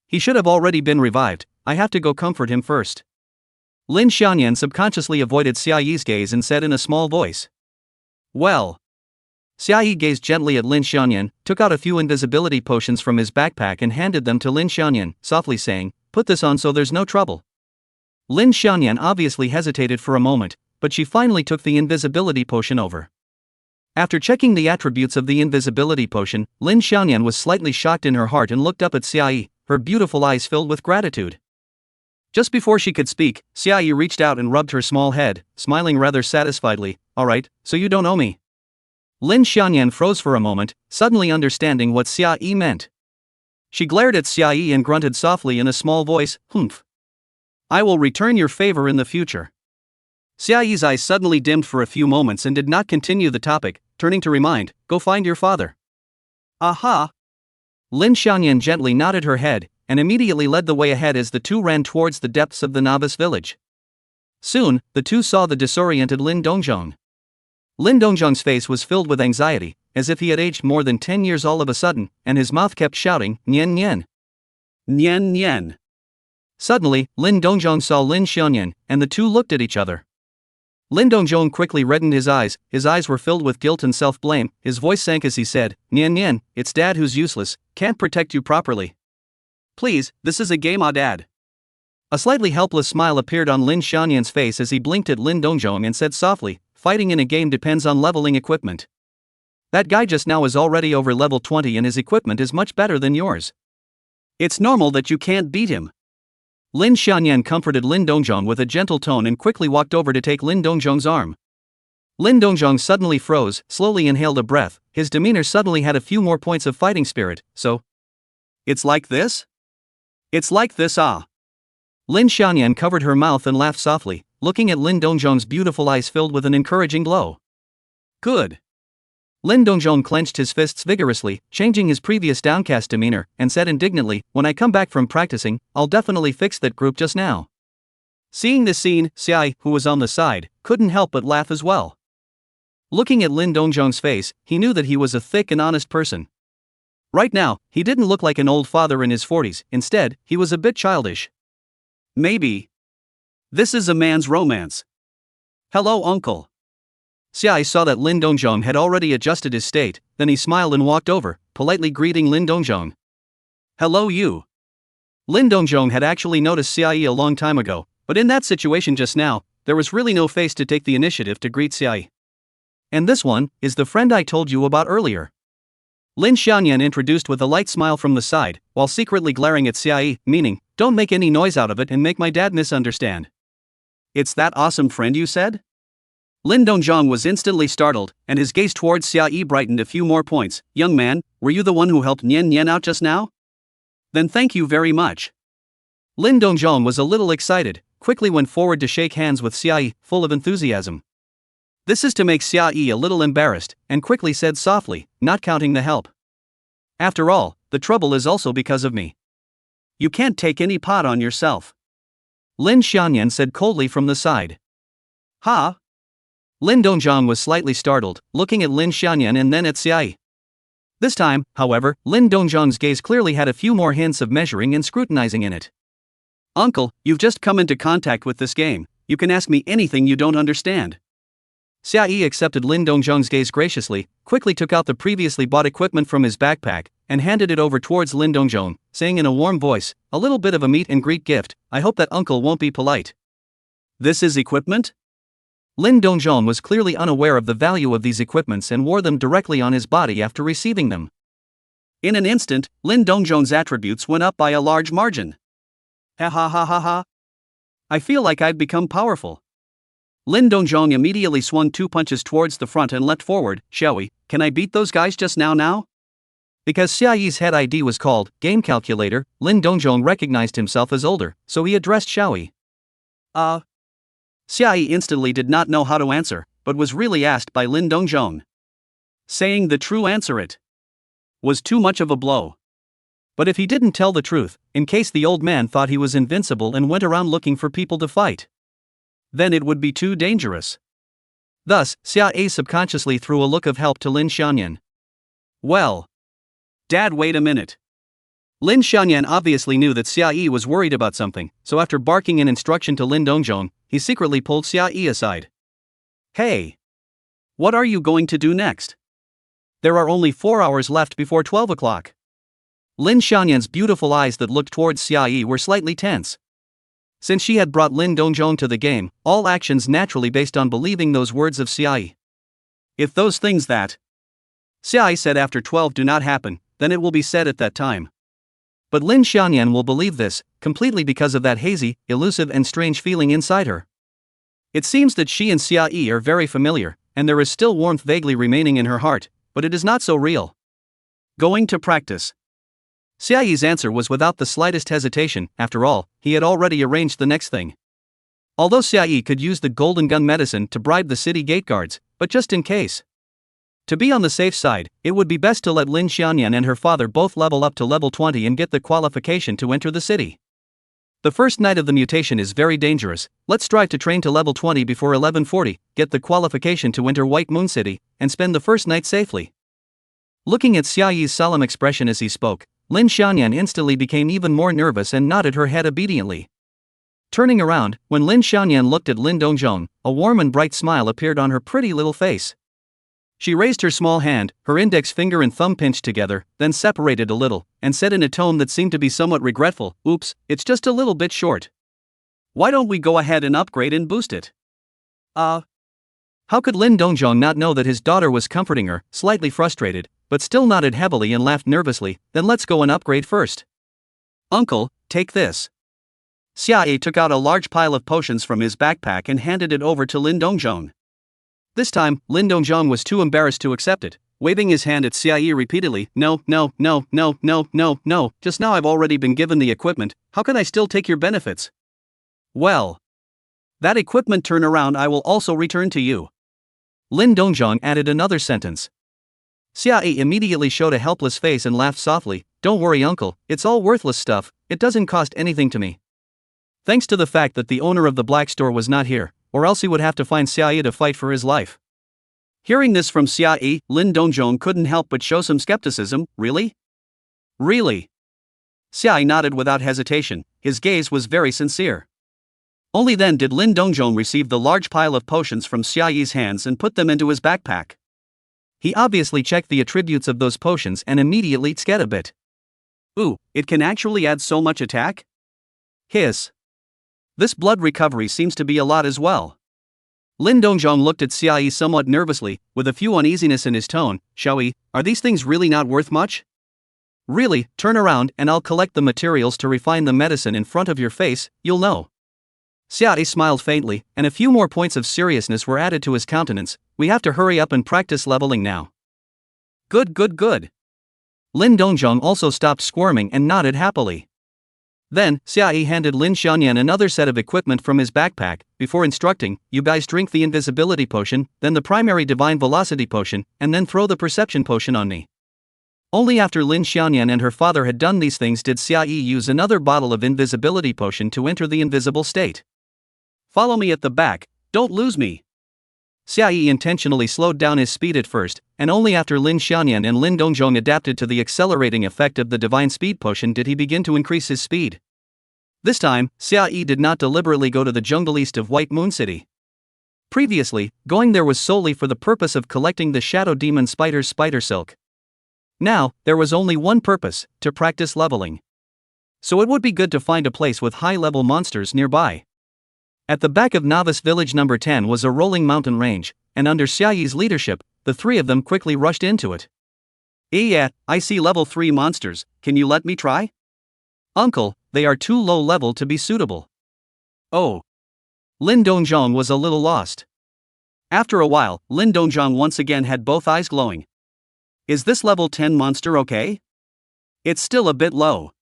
He should have already been revived, I have to go comfort him first. Lin Xiaoyan subconsciously avoided Xiaoyi's gaze and said in a small voice. Well. Xiaoyi gazed gently at Lin Xiaoyan, took out a few invisibility potions from his backpack and handed them to Lin Xiaoyan, softly saying, put this on so there's no trouble. Lin Xiaoyan obviously hesitated for a moment, but she finally took the invisibility potion over. After checking the attributes of the invisibility potion, Lin Xiaoyan was slightly shocked in her heart and looked up at Xiaoyi, her beautiful eyes filled with gratitude. Just before she could speak, Xiaoyi reached out and rubbed her small head, smiling rather satisfiedly. Alright, so you don't owe me. Lin Xiaoyan froze for a moment, suddenly understanding what Xiaoyi meant. She glared at Xiaoyi and grunted softly in a small voice, humph. I will return your favor in the future. Xiaoyi's eyes suddenly dimmed for a few moments and did not continue the topic, turning to remind, go find your father. Aha! Lin Xiaoyan gently nodded her head, and immediately led the way ahead as the two ran towards the depths of the novice village. Soon, the two saw the disoriented Lin Dongzhong. Lin Dongzhong's face was filled with anxiety, as if he had aged more than 10 years all of a sudden, and his mouth kept shouting, Nian Nian. Nian Nian. Suddenly, Lin Dongzhong saw Lin Xiaoyan, and the two looked at each other. Lin Dongzhong quickly reddened his eyes were filled with guilt and self-blame, his voice sank as he said, Nian Nian, it's dad who's useless, can't protect you properly. Please, this is a game, dad. A slightly helpless smile appeared on Lin Xiaoyan's face as he blinked at Lin Dongzhong and said softly, fighting in a game depends on leveling equipment. That guy just now is already over level 20 and his equipment is much better than yours. It's normal that you can't beat him. Lin Xiaoyan comforted Lin Dongzhong with a gentle tone and quickly walked over to take Lin Dongzhong's arm. Lin Dongzhong suddenly froze, slowly inhaled a breath, his demeanor suddenly had a few more points of fighting spirit, so. It's like this? It's like this, ah. Lin Xiaoyan covered her mouth and laughed softly, looking at Lin Dongzhong's beautiful eyes filled with an encouraging glow. Good. Lin Dongzhong clenched his fists vigorously, changing his previous downcast demeanor, and said indignantly, when I come back from practicing, I'll definitely fix that group just now. Seeing this scene, Xiaoyi, who was on the side, couldn't help but laugh as well. Looking at Lin Dongzhong's face, he knew that he was a thick and honest person. Right now, he didn't look like an old father in his 40s, instead, he was a bit childish. Maybe. This is a man's romance. Hello, uncle. Xiaoyi saw that Lin Dongzhong had already adjusted his state, then he smiled and walked over, politely greeting Lin Dongzhong. Hello you. Lin Dongzhong had actually noticed Xiaoyi a long time ago, but in that situation just now, there was really no face to take the initiative to greet Xiaoyi. And this one is the friend I told you about earlier. Lin Xiaoyan introduced with a light smile from the side, while secretly glaring at Xiaoyi, meaning, don't make any noise out of it and make my dad misunderstand. It's that awesome friend you said? Lin Dongzhong was instantly startled, and his gaze towards Xiaoyi brightened a few more points. Young man, were you the one who helped Nian Nian out just now? Then thank you very much. Lin Dongzhong was a little excited, quickly went forward to shake hands with Xiaoyi, full of enthusiasm. This is to make Xiaoyi a little embarrassed, and quickly said softly, not counting the help. After all, the trouble is also because of me. You can't take any pot on yourself. Lin Xiaoyan said coldly from the side. Ha! Lin Dongzhong was slightly startled, looking at Lin Xiaoyan and then at Xiaoyi. This time, however, Lin Dongzhong's gaze clearly had a few more hints of measuring and scrutinizing in it. Uncle, you've just come into contact with this game, you can ask me anything you don't understand. Xiaoyi accepted Lin Dongzhong's gaze graciously, quickly took out the previously bought equipment from his backpack, and handed it over towards Lin Dongzhong, saying in a warm voice, a little bit of a meet and greet gift, I hope that uncle won't be polite. This is equipment? Lin Dongzhong was clearly unaware of the value of these equipments and wore them directly on his body after receiving them. In an instant, Lin Dongzhong's attributes went up by a large margin. Ha ha ha ha ha. I feel like I've become powerful. Lin Dongzhong immediately swung 2 punches towards the front and leapt forward. Shall we? Can I beat those guys just now? Because Xia Yi's head ID was called Game Calculator, Lin Dongzhong recognized himself as older, so he addressed Xiao Yi. Xia Yi instantly did not know how to answer, but was really asked by Lin Dongzhong. Saying the true answer it was too much of a blow. But if he didn't tell the truth, in case the old man thought he was invincible and went around looking for people to fight, then it would be too dangerous. Thus, Xia Yi subconsciously threw a look of help to Lin Xianyan. Well, Dad, wait a minute. Lin Xianyan obviously knew that Xia Yi was worried about something, so after barking an instruction to Lin Dongzhong, he secretly pulled Xia Yi aside. Hey! What are you going to do next? There are only 4 hours left before 12 o'clock. Lin Xianyan's beautiful eyes that looked towards Xia Yi were slightly tense. Since she had brought Lin Dongzhong to the game, all actions naturally based on believing those words of Xia Yi. If those things that Xia Yi said after 12 do not happen, then it will be said at that time. But Lin Xianyan will believe this, completely because of that hazy, elusive and strange feeling inside her. It seems that she and Xia Yi are very familiar, and there is still warmth vaguely remaining in her heart, but it is not so real. Going to practice. Xia Yi's answer was without the slightest hesitation. After all, he had already arranged the next thing. Although Xia Yi could use the golden gun medicine to bribe the city gate guards, but just in case. To be on the safe side, it would be best to let Lin Xianyan and her father both level up to level 20 and get the qualification to enter the city. The first night of the mutation is very dangerous. Let's strive to train to level 20 before 1140, get the qualification to enter White Moon City, and spend the first night safely. Looking at Xia Yi's solemn expression as he spoke, Lin Xianyan instantly became even more nervous and nodded her head obediently. Turning around, when Lin Xianyan looked at Lin Dongzhong, a warm and bright smile appeared on her pretty little face. She raised her small hand, her index finger and thumb pinched together, then separated a little, and said in a tone that seemed to be somewhat regretful, "Oops, it's just a little bit short. Why don't we go ahead and upgrade and boost it?" How could Lin Dongzhong not know that his daughter was comforting her, slightly frustrated, but still nodded heavily and laughed nervously. "Then let's go and upgrade first. Uncle, take this." Xia Yi took out a large pile of potions from his backpack and handed it over to Lin Dongzhong. This time, Lin Dongzhong was too embarrassed to accept it, waving his hand at Xia Yi repeatedly. No, just now I've already been given the equipment, how can I still take your benefits? Well, that equipment turn around I will also return to you. Lin Dongzhong added another sentence. Xia Yi immediately showed a helpless face and laughed softly. Don't worry uncle, it's all worthless stuff, it doesn't cost anything to me. Thanks to the fact that the owner of the black store was not here, or else he would have to find Xia Yi to fight for his life. Hearing this from Xia Yi, Lin Dongzhong couldn't help but show some skepticism. Really? Really? Xia Yi nodded without hesitation, his gaze was very sincere. Only then did Lin Dongzhong receive the large pile of potions from Xia Yi's hands and put them into his backpack. He obviously checked the attributes of those potions and immediately scared a bit. Ooh, it can actually add so much attack? Hiss. This blood recovery seems to be a lot as well. Lin Dongzhong looked at Xia Yi somewhat nervously, with a few uneasiness in his tone. Shall we, are these things really not worth much? Really, turn around and I'll collect the materials to refine the medicine in front of your face, you'll know. Xia Yi smiled faintly, and a few more points of seriousness were added to his countenance. We have to hurry up and practice leveling now. Good. Lin Dongzhong also stopped squirming and nodded happily. Then, Xia Yi handed Lin Xianyan another set of equipment from his backpack, before instructing, you guys drink the invisibility potion, then the primary divine velocity potion, and then throw the perception potion on me. Only after Lin Xianyan and her father had done these things did Xia Yi use another bottle of invisibility potion to enter the invisible state. Follow me at the back, don't lose me. Xia Yi intentionally slowed down his speed at first, and only after Lin Xianyan and Lin Dongzhong adapted to the accelerating effect of the divine speed potion did he begin to increase his speed. This time, Xia Yi did not deliberately go to the jungle east of White Moon City. Previously, going there was solely for the purpose of collecting the Shadow Demon Spider's spider silk. Now, there was only one purpose, to practice leveling. So it would be good to find a place with high-level monsters nearby. At the back of Novice Village number 10 was a rolling mountain range, and under Xia Yi's leadership, the three of them quickly rushed into it. Yeah, I see level 3 monsters, can you let me try? Uncle, they are too low level to be suitable. Oh. Lin Dongzhong was a little lost. After a while, Lin Dongzhong once again had both eyes glowing. Is this level 10 monster okay? It's still a bit low.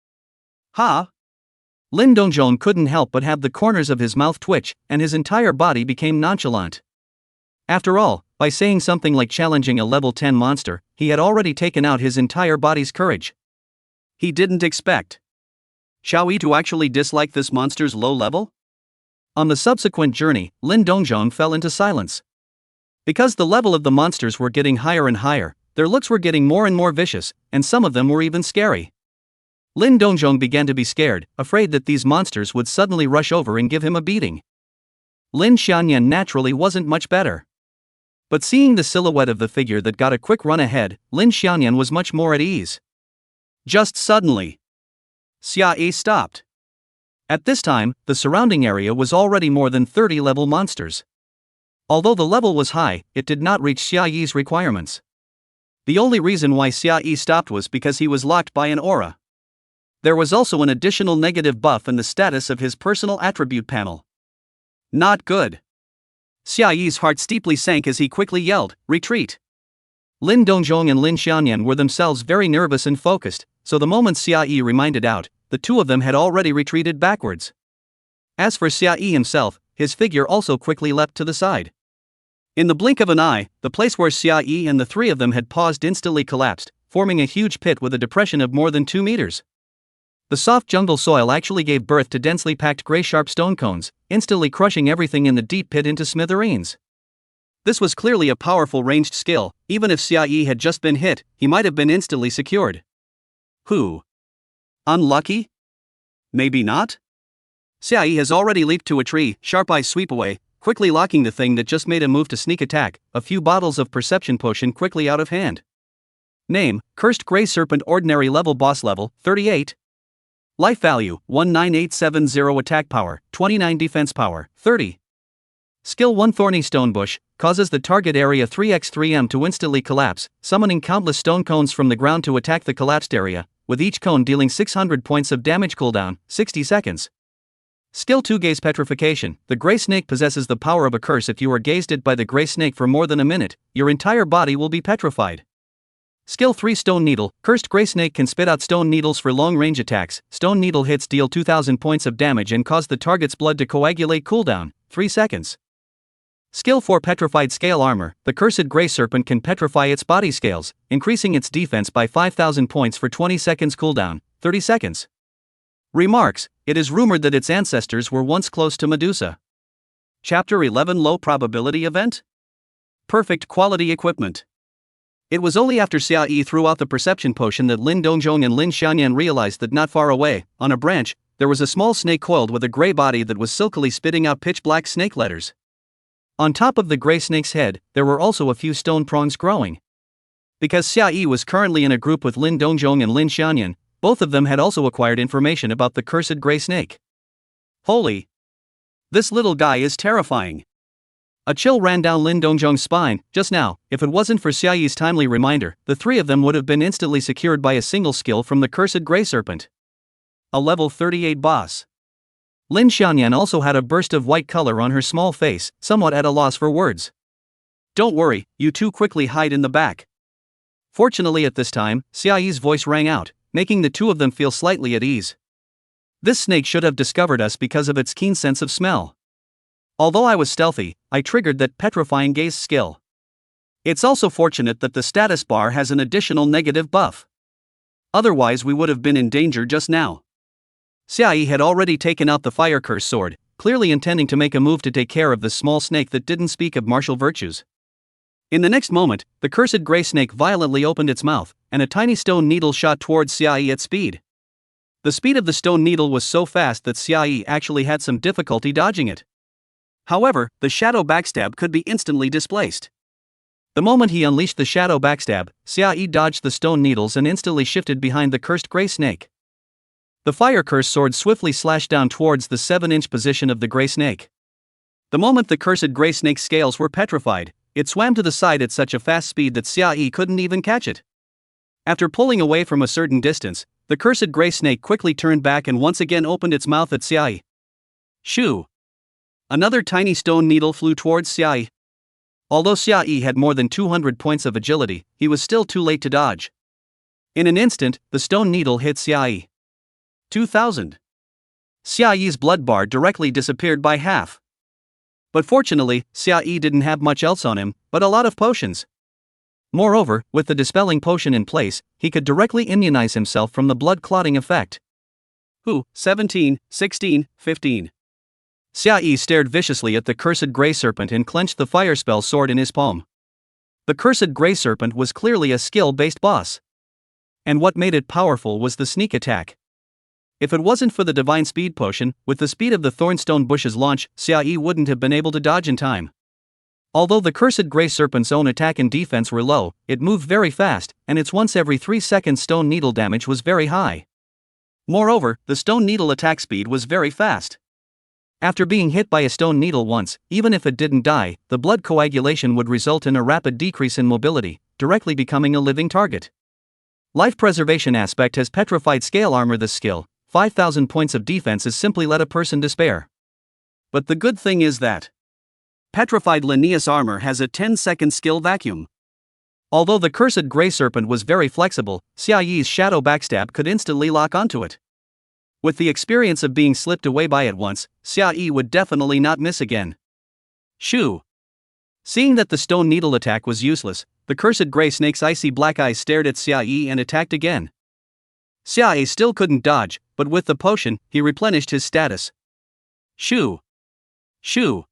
Ha! Lin Dongzhong couldn't help but have the corners of his mouth twitch, and his entire body became nonchalant. After all, by saying something like challenging a level 10 monster, he had already taken out his entire body's courage. He didn't expect Xiaoyi to actually dislike this monster's low level? On the subsequent journey, Lin Dongzhong fell into silence. Because the level of the monsters were getting higher and higher, their looks were getting more and more vicious, and some of them were even scary. Lin Dongzhong began to be scared, afraid that these monsters would suddenly rush over and give him a beating. Lin Xianyan naturally wasn't much better. But seeing the silhouette of the figure that got a quick run ahead, Lin Xianyan was much more at ease. Just suddenly, Xia Yi stopped. At this time, the surrounding area was already more than 30 level monsters. Although the level was high, it did not reach Xia Yi's requirements. The only reason why Xia Yi stopped was because he was locked by an aura. There was also an additional negative buff in the status of his personal attribute panel. Not good. Xia Yi's heart steeply sank as he quickly yelled, "Retreat!" Lin Dongzhong and Lin Xianyan were themselves very nervous and focused, so the moment Xia Yi reminded out, the two of them had already retreated backwards. As for Xia Yi himself, his figure also quickly leapt to the side. In the blink of an eye, the place where Xia Yi and the three of them had paused instantly collapsed, forming a huge pit with a depression of more than 2 meters. The soft jungle soil actually gave birth to densely packed gray sharp stone cones, instantly crushing everything in the deep pit into smithereens. This was clearly a powerful ranged skill. Even if Xia Yi had just been hit, he might have been instantly secured. Who? Unlucky? Maybe not? Xia Yi has already leaped to a tree, sharp eyes sweep away, quickly locking the thing that just made a move to sneak attack, a few bottles of perception potion quickly out of hand. Name, Cursed Grey Serpent Ordinary Level Boss Level, 38. Life Value, 19870 Attack Power, 29 Defense Power, 30. Skill 1 Thorny Stone Bush, causes the target area 3x3m to instantly collapse, summoning countless stone cones from the ground to attack the collapsed area, with each cone dealing 600 points of damage cooldown, 60 seconds. Skill 2 Gaze Petrification, the Grey Snake possesses the power of a curse. If you are gazed at by the Grey Snake for more than a minute, your entire body will be petrified. Skill 3 Stone Needle, Cursed Grey Snake can spit out stone needles for long-range attacks. Stone needle hits deal 2000 points of damage and cause the target's blood to coagulate cooldown, 3 seconds. Skill 4 Petrified Scale Armor, the Cursed Grey Serpent can petrify its body scales, increasing its defense by 5000 points for 20 seconds cooldown, 30 seconds. Remarks, it is rumored that its ancestors were once close to Medusa. Chapter 11 Low Probability Event? Perfect Quality Equipment. It was only after Xia Yi threw out the perception potion that Lin Dongzhong and Lin Xianyan realized that not far away, on a branch, there was a small snake coiled with a gray body that was silkily spitting out pitch-black snake letters. On top of the gray snake's head, there were also a few stone prongs growing. Because Xia Yi was currently in a group with Lin Dongzhong and Lin Xianyan, both of them had also acquired information about the cursed gray snake. Holy! This little guy is terrifying. A chill ran down Lin Dongzhong's spine. Just now, if it wasn't for Xia Yi's timely reminder, the three of them would have been instantly secured by a single skill from the cursed gray serpent. A level 38 boss. Lin Xianyan also had a burst of white color on her small face, somewhat at a loss for words. Don't worry, you two quickly hide in the back. Fortunately at this time, Xia Yi's voice rang out, making the two of them feel slightly at ease. This snake should have discovered us because of its keen sense of smell. Although I was stealthy, I triggered that petrifying gaze skill. It's also fortunate that the status bar has an additional negative buff. Otherwise we would have been in danger just now. Xia Yi had already taken out the fire curse sword, clearly intending to make a move to take care of this small snake that didn't speak of martial virtues. In the next moment, the cursed gray snake violently opened its mouth, and a tiny stone needle shot towards Xia Yi at speed. The speed of the stone needle was so fast that Xia Yi actually had some difficulty dodging it. However, the shadow backstab could be instantly displaced. The moment he unleashed the shadow backstab, Xia Yi dodged the stone needles and instantly shifted behind the cursed gray snake. The fire curse sword swiftly slashed down towards the 7-inch position of the gray snake. The moment the cursed gray snake's scales were petrified, it swam to the side at such a fast speed that Xia Yi couldn't even catch it. After pulling away from a certain distance, the cursed gray snake quickly turned back and once again opened its mouth at Xia Yi. Shoo! Another tiny stone needle flew towards Xiaoyi. Although Xiaoyi had more than 200 points of agility, he was still too late to dodge. In an instant, the stone needle hit Xiaoyi. 2000. Xiaoyi's blood bar directly disappeared by half. But fortunately, Xiaoyi didn't have much else on him, but a lot of potions. Moreover, with the dispelling potion in place, he could directly immunize himself from the blood clotting effect. 17, 16, 15. Xiaoyi stared viciously at the cursed grey serpent and clenched the fire spell sword in his palm. The cursed grey serpent was clearly a skill-based boss. And what made it powerful was the sneak attack. If it wasn't for the divine speed potion, with the speed of the thornstone bush's launch, Xiaoyi wouldn't have been able to dodge in time. Although the cursed grey serpent's own attack and defense were low, it moved very fast, and its once every 3 seconds stone needle damage was very high. Moreover, the stone needle attack speed was very fast. After being hit by a stone needle once, even if it didn't die, the blood coagulation would result in a rapid decrease in mobility, directly becoming a living target. Life preservation aspect has petrified scale armor. This skill, 5,000 points of defense, is simply let a person despair. But the good thing is that petrified Linnaeus armor has a 10-second skill vacuum. Although the cursed grey serpent was very flexible, Xiaoyi's shadow backstab could instantly lock onto it. With the experience of being slipped away by it once, Xiaoyi would definitely not miss again. Shoo! Seeing that the stone needle attack was useless, the cursed grey snake's icy black eyes stared at Xiaoyi and attacked again. Xiaoyi still couldn't dodge, but with the potion, he replenished his status. Shoo! Shoo!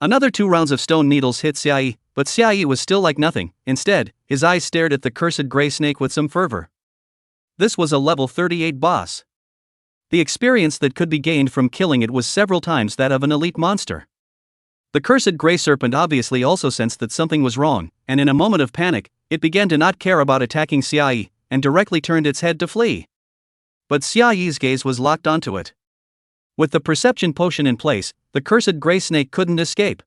Another 2 rounds of stone needles hit Xiaoyi, but Xiaoyi was still like nothing. Instead, his eyes stared at the cursed grey snake with some fervor. This was a level 38 boss. The experience that could be gained from killing it was several times that of an elite monster. The cursed grey serpent obviously also sensed that something was wrong, and in a moment of panic, it began to not care about attacking Xiaoyi, and directly turned its head to flee. But Xiaoyi's gaze was locked onto it. With the perception potion in place, the cursed grey snake couldn't escape.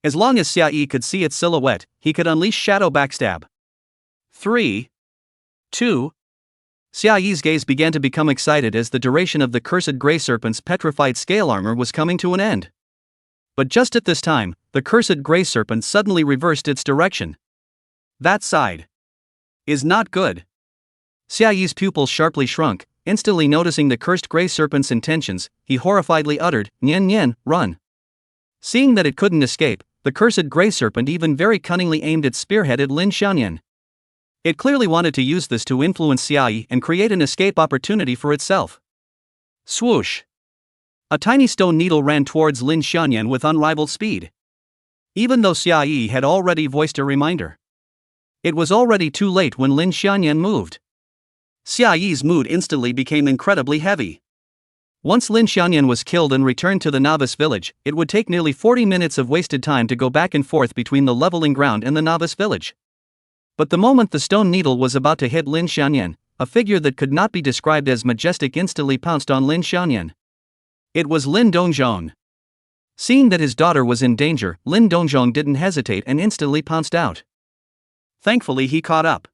As long as Xiaoyi could see its silhouette, he could unleash shadow backstab. 3, 2. Xiaoyi's gaze began to become excited as the duration of the cursed grey serpent's petrified scale armor was coming to an end. But just at this time, the cursed grey serpent suddenly reversed its direction. That side is not good. Xiaoyi's pupils sharply shrunk. Instantly noticing the cursed grey serpent's intentions, he horrifiedly uttered, "Nian Nian, run." Seeing that it couldn't escape, the cursed grey serpent even very cunningly aimed its spearhead at Lin Xiaoyan. It clearly wanted to use this to influence Xiaoyi and create an escape opportunity for itself. Swoosh! A tiny stone needle ran towards Lin Xiaoyan with unrivaled speed. Even though Xiaoyi had already voiced a reminder, it was already too late when Lin Xiaoyan moved. Xiaoyi's mood instantly became incredibly heavy. Once Lin Xiaoyan was killed and returned to the novice village, it would take nearly 40 minutes of wasted time to go back and forth between the leveling ground and the novice village. But the moment the stone needle was about to hit Lin Xiaoyan, a figure that could not be described as majestic instantly pounced on Lin Xiaoyan. It was Lin Dongzhong. Seeing that his daughter was in danger, Lin Dongzhong didn't hesitate and instantly pounced out. Thankfully he caught up.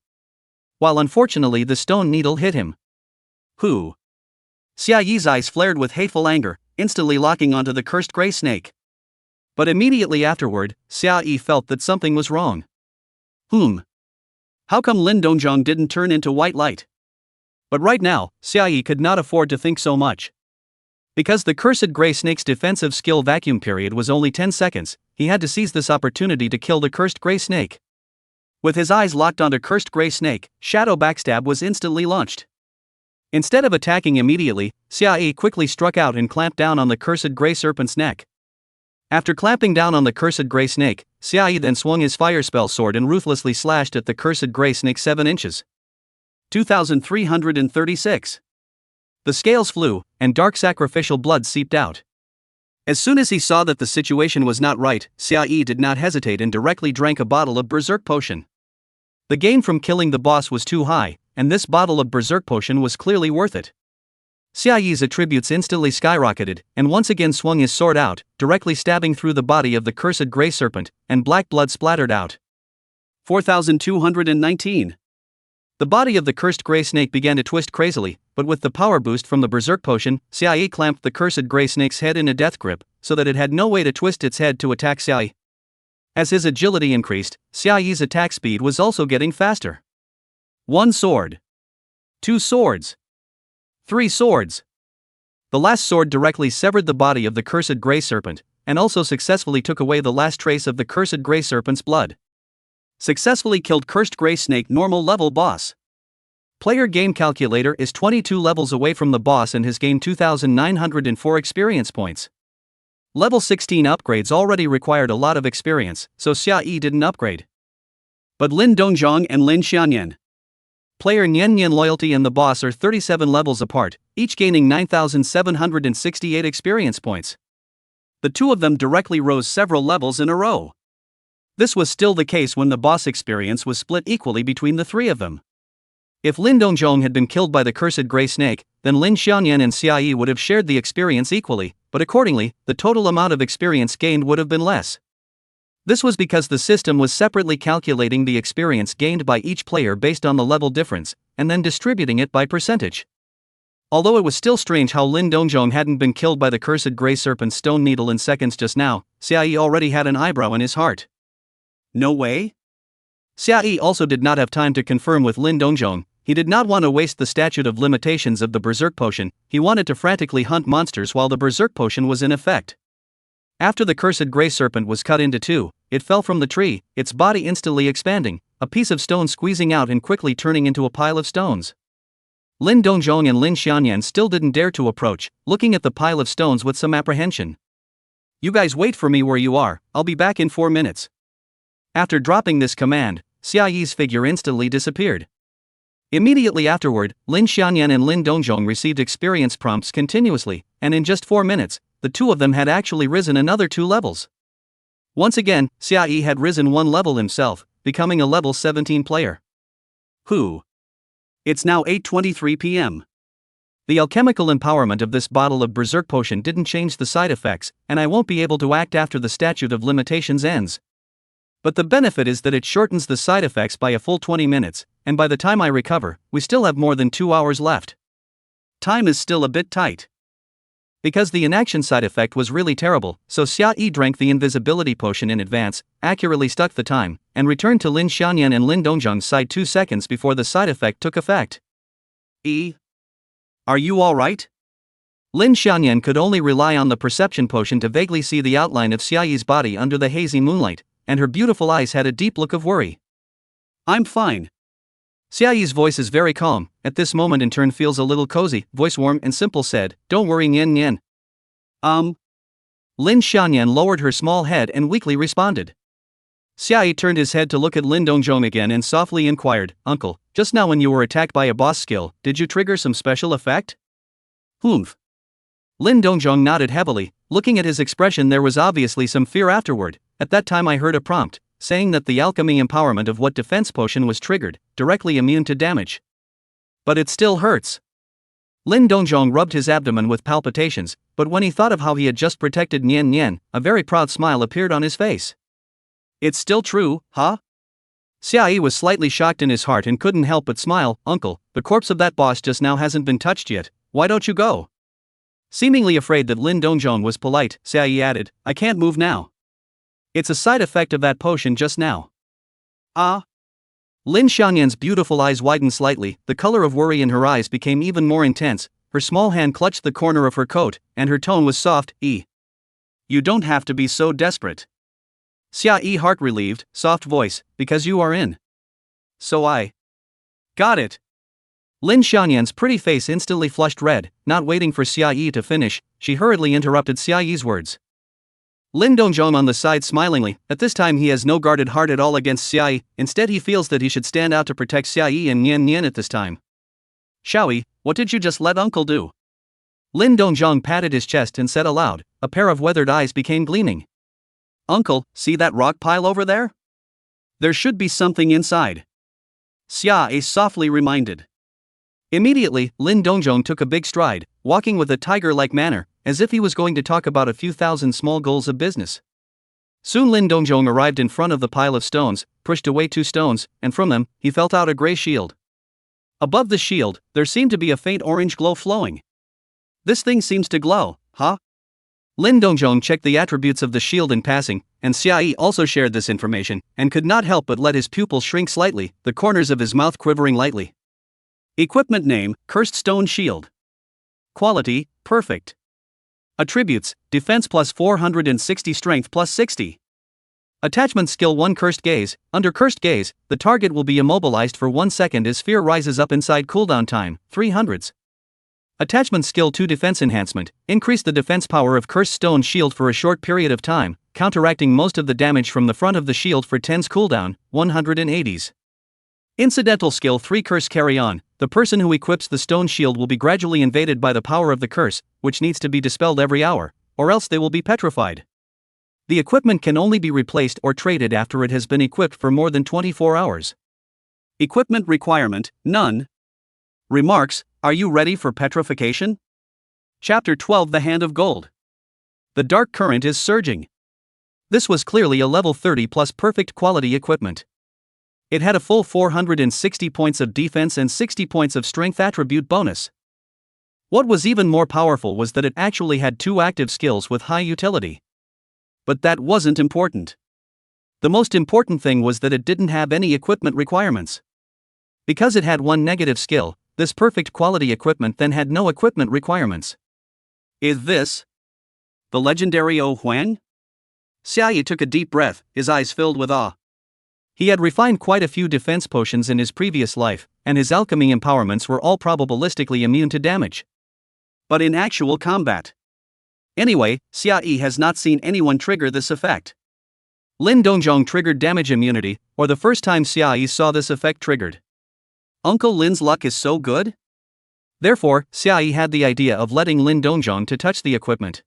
While unfortunately the stone needle hit him. Xiaoyi's eyes flared with hateful anger, instantly locking onto the cursed grey snake. But immediately afterward, Xiaoyi felt that something was wrong. How come Lin Dongzhong didn't turn into white light? But right now, Xiaoyi could not afford to think so much. Because the cursed grey snake's defensive skill vacuum period was only 10 seconds, he had to seize this opportunity to kill the cursed grey snake. With his eyes locked onto cursed grey snake, shadow backstab was instantly launched. Instead of attacking immediately, Xiaoyi quickly struck out and clamped down on the cursed grey serpent's neck. After clamping down on the cursed grey snake, Xiaoyi then swung his fire spell sword and ruthlessly slashed at the cursed grey snake 7 inches. 2336. The scales flew, and dark sacrificial blood seeped out. As soon as he saw that the situation was not right, Xiaoyi did not hesitate and directly drank a bottle of berserk potion. The gain from killing the boss was too high, and this bottle of berserk potion was clearly worth it. Xiaoyi's attributes instantly skyrocketed, and once again swung his sword out, directly stabbing through the body of the cursed grey serpent, and black blood splattered out. 4219. The body of the cursed grey snake began to twist crazily, but with the power boost from the berserk potion, Xiaoyi clamped the cursed grey snake's head in a death grip, so that it had no way to twist its head to attack Xiaoyi. As his agility increased, Xiaoyi's attack speed was also getting faster. 1 sword. 2 swords. 3 swords. The last sword directly severed the body of the cursed grey serpent, and also successfully took away the last trace of the cursed grey serpent's blood. Successfully killed cursed grey snake normal level boss. Player game calculator is 22 levels away from the boss and has gained 2,904 experience points. Level 16 upgrades already required a lot of experience, so Xiaoyi didn't upgrade. But Lin Dongzhong and Lin Xianyan. Player Nian Nian loyalty and the boss are 37 levels apart, each gaining 9,768 experience points. The two of them directly rose several levels in a row. This was still the case when the boss experience was split equally between the three of them. If Lin Dongzhong had been killed by the cursed grey snake, then Lin Xianyan and Xiaoyi would have shared the experience equally, but accordingly, the total amount of experience gained would have been less. This was because the system was separately calculating the experience gained by each player based on the level difference, and then distributing it by percentage. Although it was still strange how Lin Dongzhong hadn't been killed by the cursed grey serpent's stone needle in seconds just now, Xiaoyi already had an eyebrow in his heart. No way? Xiaoyi also did not have time to confirm with Lin Dongzhong. He did not want to waste the statute of limitations of the Berserk Potion, he wanted to frantically hunt monsters while the Berserk Potion was in effect. After the cursed grey serpent was cut into two, it fell from the tree, its body instantly expanding, a piece of stone squeezing out and quickly turning into a pile of stones. Lin Dongzhong and Lin Xianyan still didn't dare to approach, looking at the pile of stones with some apprehension. You guys wait for me where you are, I'll be back in 4 minutes. After dropping this command, Xiaoyi's figure instantly disappeared. Immediately afterward, Lin Xianyan and Lin Dongzhong received experience prompts continuously, and in just 4 minutes, the two of them had actually risen another 2 levels. Once again, Xiaoyi had risen 1 level himself, becoming a level 17 player. It's now 8:23 p.m. The alchemical empowerment of this bottle of Berserk Potion didn't change the side effects, and I won't be able to act after the statute of limitations ends. But the benefit is that it shortens the side effects by a full 20 minutes, and by the time I recover, we still have more than 2 hours left. Time is still a bit tight. Because the inaction side effect was really terrible, so Xiaoyi drank the invisibility potion in advance, accurately stuck the time, and returned to Lin Xianyan and Lin Dongzhong's side 2 seconds before the side effect took effect. Are you alright? Lin Xianyan could only rely on the perception potion to vaguely see the outline of Xiaoyi's body under the hazy moonlight, and her beautiful eyes had a deep look of worry. I'm fine. Xiaoyi's voice is very calm, at this moment in turn feels a little cozy, voice warm and simple said, don't worry Nian Nian. Lin Xianyan lowered her small head and weakly responded. Xiaoyi turned his head to look at Lin Dongzhong again and softly inquired, Uncle, just now when you were attacked by a boss skill, did you trigger some special effect? Humph. Lin Dongzhong nodded heavily, looking at his expression there was obviously some fear afterward. At that time I heard a prompt, saying that the alchemy empowerment of what defense potion was triggered, directly immune to damage. But it still hurts. Lin Dongzhong rubbed his abdomen with palpitations, but when he thought of how he had just protected Nian Nian, a very proud smile appeared on his face. It's still true, huh? Xiaoyi was slightly shocked in his heart and couldn't help but smile. Uncle, the corpse of that boss just now hasn't been touched yet, why don't you go? Seemingly afraid that Lin Dongzhong was polite, Xiaoyi added, I can't move now. It's a side effect of that potion just now. Lin Xianyan's beautiful eyes widened slightly, the color of worry in her eyes became even more intense, her small hand clutched the corner of her coat, and her tone was soft, You don't have to be so desperate. Xiaoyi heart relieved, soft voice, because you are in. So I. Got it. Lin Xianyan's pretty face instantly flushed red, not waiting for Xiaoyi to finish, she hurriedly interrupted Xiaoyi's words. Lin Dongzhong on the side smilingly, at this time he has no guarded heart at all against Xiaoyi, instead he feels that he should stand out to protect Xiaoyi and Nian Nian at this time. Xiaoyi, what did you just let Uncle do? Lin Dongzhong patted his chest and said aloud, a pair of weathered eyes became gleaming. Uncle, see that rock pile over there? There should be something inside. Xiaoyi softly reminded. Immediately, Lin Dongzhong took a big stride, walking with a tiger-like manner, as if he was going to talk about a few thousand small goals of business. Soon Lin Dongzhong arrived in front of the pile of stones, pushed away 2 stones, and from them, he felt out a gray shield. Above the shield, there seemed to be a faint orange glow flowing. This thing seems to glow, huh? Lin Dongjong checked the attributes of the shield in passing, and Xiaoyi also shared this information, and could not help but let his pupils shrink slightly, the corners of his mouth quivering lightly. Equipment name, Cursed Stone Shield. Quality, perfect. Attributes, defense plus 460, strength plus 60. Attachment skill 1, Cursed Gaze. Under Cursed Gaze, the target will be immobilized for 1 second as fear rises up inside. Cooldown time, 300s. Attachment skill 2, Defense Enhancement. Increase the defense power of Cursed Stone Shield for a short period of time, counteracting most of the damage from the front of the shield for 10's cooldown, 180s. Incidental skill 3, Curse Carry On. The person who equips the stone shield will be gradually invaded by the power of the curse, which needs to be dispelled every hour, or else they will be petrified. The equipment can only be replaced or traded after it has been equipped for more than 24 hours. Equipment requirement, none. Remarks, are you ready for petrification? Chapter 12, The Hand of Gold. The dark current is surging. This was clearly a level 30 plus perfect quality equipment. It had a full 460 points of defense and 60 points of strength attribute bonus. What was even more powerful was that it actually had 2 active skills with high utility. But that wasn't important. The most important thing was that it didn't have any equipment requirements. Because it had 1 negative skill, this perfect quality equipment then had no equipment requirements. Is this the legendary O Huang? Xiaoyi took a deep breath, his eyes filled with awe. He had refined quite a few defense potions in his previous life, and his alchemy empowerments were all probabilistically immune to damage. But in actual combat. Anyway, Xiaoyi has not seen anyone trigger this effect. Lin Dongjong triggered damage immunity, or the first time Xiaoyi saw this effect triggered. Uncle Lin's luck is so good? Therefore, Xiaoyi had the idea of letting Lin Dongjong to touch the equipment.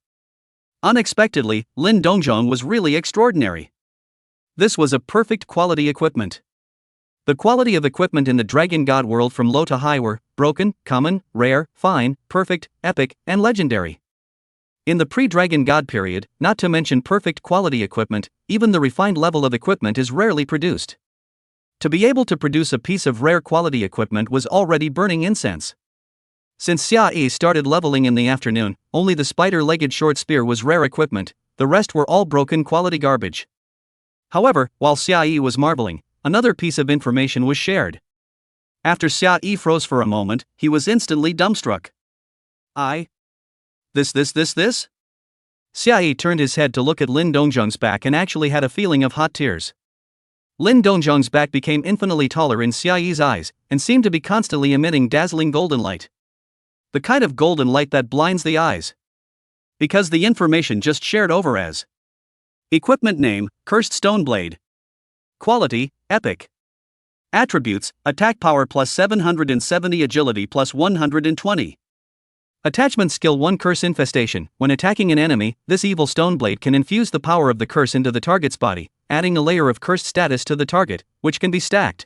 Unexpectedly, Lin Dongjong was really extraordinary. This was a perfect quality equipment. The quality of equipment in the Dragon God world from low to high were broken, common, rare, fine, perfect, epic, and legendary. In the pre-Dragon God period, not to mention perfect quality equipment, even the refined level of equipment is rarely produced. To be able to produce a piece of rare quality equipment was already burning incense. Since Xiaoyi started leveling in the afternoon, only the spider-legged short spear was rare equipment, the rest were all broken quality garbage. However, while Xiaoyi was marveling, another piece of information was shared. After Xiaoyi froze for a moment, he was instantly dumbstruck. This? Xiaoyi turned his head to look at Lin Dongjong's back and actually had a feeling of hot tears. Lin Dongjong's back became infinitely taller in Xiaoyi's eyes, and seemed to be constantly emitting dazzling golden light. The kind of golden light that blinds the eyes. Because the information just shared over as equipment name, Cursed Stone Blade. Quality, epic. Attributes, attack power plus 770, agility plus 120. Attachment skill 1, Curse Infestation. When attacking an enemy, this evil stone blade can infuse the power of the curse into the target's body, adding a layer of cursed status to the target, which can be stacked.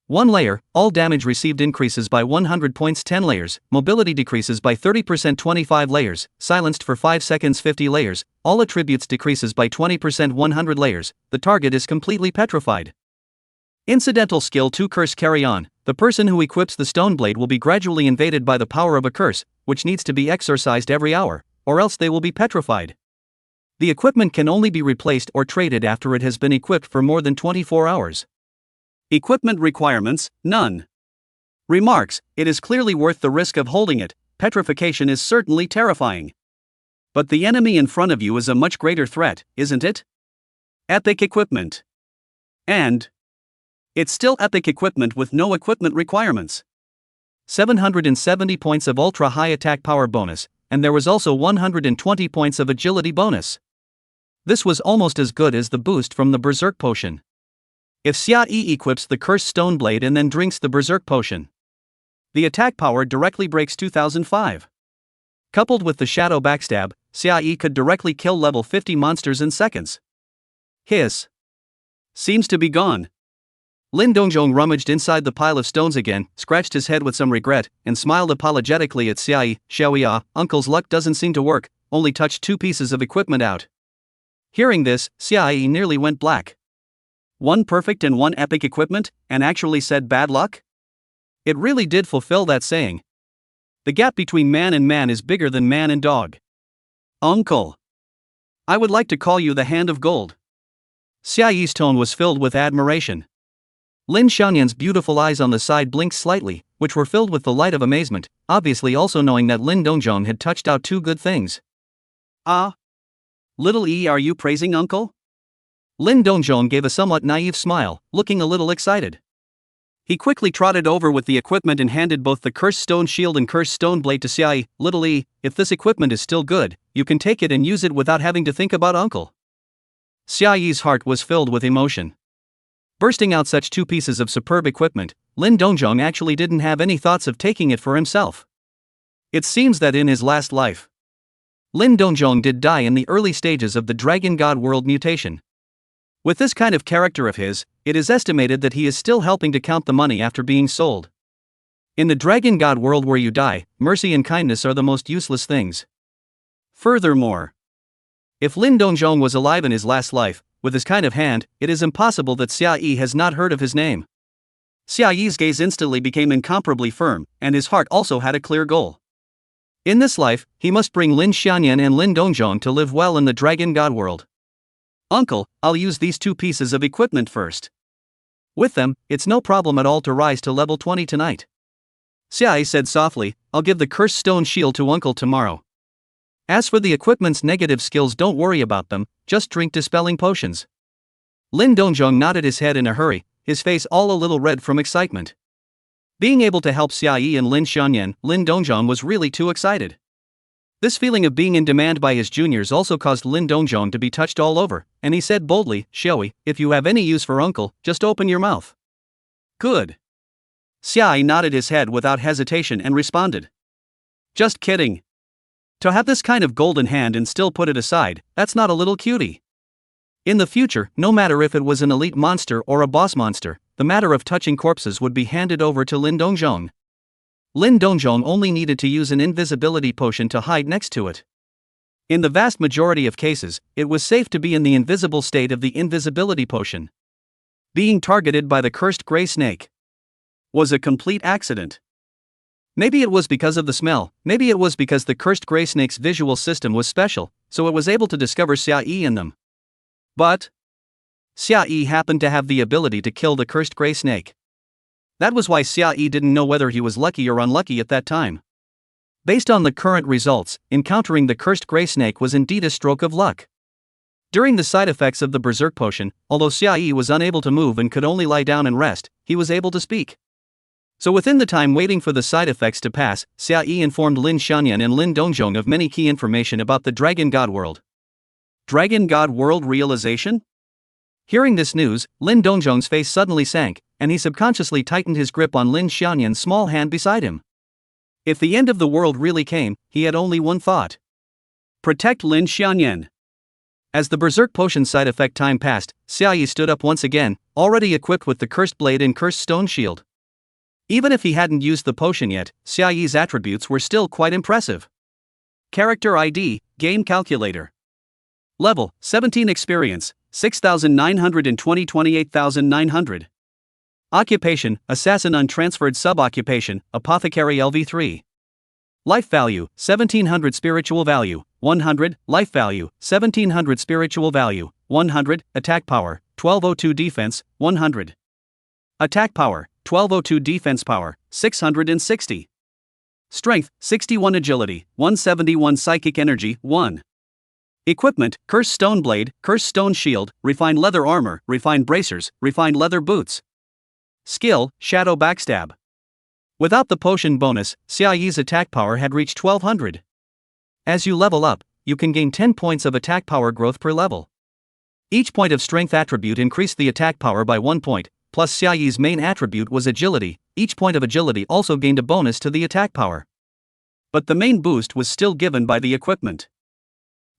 1 layer, all damage received increases by 100 points 10 layers, mobility decreases by 30% 25 layers, silenced for 5 seconds 50 layers, all attributes decreases by 20% 100 layers, the target is completely petrified. Incidental skill 2, Curse Carry On. The person who equips the stone blade will be gradually invaded by the power of a curse, which needs to be exorcised every hour, or else they will be petrified. The equipment can only be replaced or traded after it has been equipped for more than 24 hours. Equipment requirements, none. Remarks, it is clearly worth the risk of holding it, petrification is certainly terrifying. But the enemy in front of you is a much greater threat, isn't it? Epic equipment. And it's still epic equipment with no equipment requirements. 770 points of ultra-high attack power bonus, and there was also 120 points of agility bonus. This was almost as good as the boost from the Berserk Potion. If Xiaoyi equips the Cursed Stone Blade and then drinks the Berserk Potion, the attack power directly breaks 2005. Coupled with the Shadow Backstab, Xiaoyi could directly kill level 50 monsters in seconds. Hiss. Seems to be gone. Lin Dongjong rummaged inside the pile of stones again, scratched his head with some regret, and smiled apologetically at Xiaoyi. Uncle's luck doesn't seem to work, only touched 2 pieces of equipment out. Hearing this, Xiaoyi nearly went black. 1 perfect and 1 epic equipment, and actually said bad luck? It really did fulfill that saying. The gap between man and man is bigger than man and dog. Uncle! I would like to call you the Hand of Gold. Xiaoyi's tone was filled with admiration. Lin Xiaoyan's beautiful eyes on the side blinked slightly, which were filled with the light of amazement, obviously also knowing that Lin Dongzhong had touched out two good things. Ah! Little E, are you praising Uncle? Lin Dongzhong gave a somewhat naive smile, looking a little excited. He quickly trotted over with the equipment and handed both the Cursed Stone Shield and Cursed Stone Blade to Xiaoyi. Little E, if this equipment is still good, you can take it and use it without having to think about Uncle. Xiaoyi's heart was filled with emotion. Bursting out such two pieces of superb equipment, Lin Dongzhong actually didn't have any thoughts of taking it for himself. It seems that in his last life, Lin Dongzhong did die in the early stages of the Dragon God World mutation. With this kind of character of his, it is estimated that he is still helping to count the money after being sold. In the Dragon God World where you die, mercy and kindness are the most useless things. Furthermore, if Lin Dongzhong was alive in his last life, with his kind of hand, it is impossible that Xiaoyi has not heard of his name. Xiaoyi's gaze instantly became incomparably firm, and his heart also had a clear goal. In this life, he must bring Lin Xiaoyan and Lin Dongzhong to live well in the Dragon God World. Uncle, I'll use these two pieces of equipment first. With them, it's no problem at all to rise to level 20 tonight. Xiaoyi said softly, I'll give the Cursed Stone Shield to Uncle tomorrow. As for the equipment's negative skills, don't worry about them, just drink dispelling potions. Lin Dongzhong nodded his head in a hurry, his face all a little red from excitement. Being able to help Xiaoyi and Lin Xiaoyan, Lin Dongzhong was really too excited. This feeling of being in demand by his juniors also caused Lin Dongzhong to be touched all over, and he said boldly, Xiaoyi, if you have any use for Uncle, just open your mouth. Good. Xiaoyi nodded his head without hesitation and responded. Just kidding. To have this kind of golden hand and still put it aside, that's not a little cutie. In the future, no matter if it was an elite monster or a boss monster, the matter of touching corpses would be handed over to Lin Dongzhong. Lin Dongzhong only needed to use an invisibility potion to hide next to it. In the vast majority of cases, it was safe to be in the invisible state of the invisibility potion. Being targeted by the cursed gray snake was a complete accident. Maybe it was because of the smell, maybe it was because the cursed gray snake's visual system was special, so it was able to discover Xiaoyi in them. But Xiaoyi happened to have the ability to kill the cursed gray snake. That was why Xiaoyi didn't know whether he was lucky or unlucky at that time. Based on the current results, encountering the cursed gray snake was indeed a stroke of luck. During the side effects of the berserk potion, although Xiaoyi was unable to move and could only lie down and rest, he was able to speak. So within the time waiting for the side effects to pass, Xiaoyi informed Lin Xiaoyan and Lin Dongzhong of many key information about the Dragon God World. Dragon God World realization? Hearing this news, Lin Dongzhong's face suddenly sank, and he subconsciously tightened his grip on Lin Xiaoyan's small hand beside him. If the end of the world really came, he had only one thought. Protect Lin Xiaoyan. As the berserk potion side effect time passed, Xiaoyi stood up once again, already equipped with the cursed blade and cursed stone shield. Even if he hadn't used the potion yet, Xiaoyi's attributes were still quite impressive. Character ID, Game Calculator. Level, 17 Experience, 6,920 28,900. Occupation, Assassin Untransferred Sub-Occupation, Apothecary LV3. Life Value, 1700 Spiritual Value, 100, Life Value, 1700 Spiritual Value, 100, Attack Power, 1202 Defense, 100. Attack Power, 1202 Defense Power, 660. Strength, 61 Agility, 171 Psychic Energy, 1. Equipment, Cursed Stone Blade, Cursed Stone Shield, Refined Leather Armor, Refined Bracers, Refined Leather Boots. Skill, Shadow Backstab. Without the potion bonus, Xiaoyi's attack power had reached 1200. As you level up, you can gain 10 points of attack power growth per level. Each point of strength attribute increased the attack power by 1 point, plus Xiaoyi's main attribute was agility, each point of agility also gained a bonus to the attack power. But the main boost was still given by the equipment.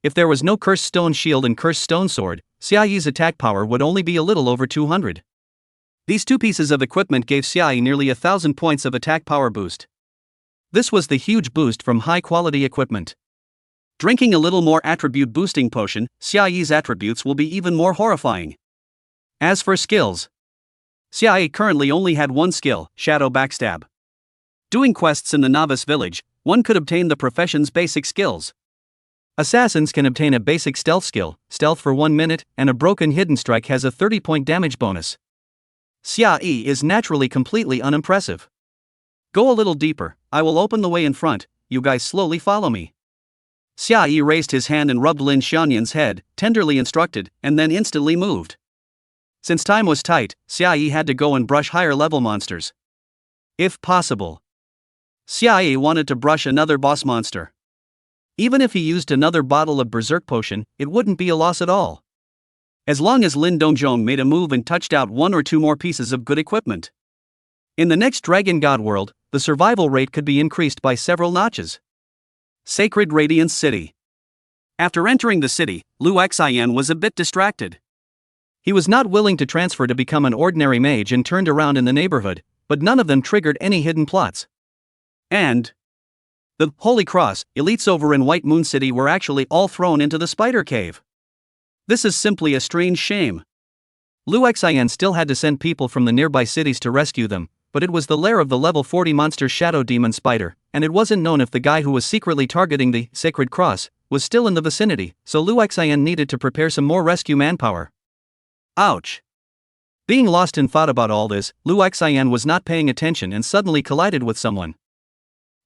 If there was no Cursed Stone Shield and Cursed Stone Sword, Xiaoyi's attack power would only be a little over 200. These two pieces of equipment gave Xiaoyi nearly 1,000 points of attack power boost. This was the huge boost from high-quality equipment. Drinking a little more attribute boosting potion, Xiaoyi's attributes will be even more horrifying. As for skills, Xiaoyi currently only had one skill, Shadow Backstab. Doing quests in the novice village, one could obtain the profession's basic skills. Assassins can obtain a basic stealth skill, stealth for 1 minute, and a broken hidden strike has a 30-point damage bonus. Xia is naturally completely unimpressive. Go a little deeper, I will open the way in front, you guys slowly follow me. Xia raised his hand and rubbed Lin Xianyan's head, tenderly instructed, and then instantly moved. Since time was tight, Xia had to go and brush higher level monsters. If possible. Xia wanted to brush another boss monster. Even if he used another bottle of Berserk Potion, it wouldn't be a loss at all. As long as Lin Dongjong made a move and touched out 1 or 2 more pieces of good equipment. In the next Dragon God world, the survival rate could be increased by several notches. Sacred Radiance City. After entering the city, Lu Xian was a bit distracted. He was not willing to transfer to become an ordinary mage and turned around in the neighborhood, but none of them triggered any hidden plots. And the Holy Cross elites over in White Moon City were actually all thrown into the spider cave. This is simply a strange shame. Lu Xian still had to send people from the nearby cities to rescue them, but it was the lair of the level 40 monster Shadow Demon Spider, and it wasn't known if the guy who was secretly targeting the Sacred Cross was still in the vicinity, so Lu Xian needed to prepare some more rescue manpower. Ouch. Being lost in thought about all this, Lu Xian was not paying attention and suddenly collided with someone.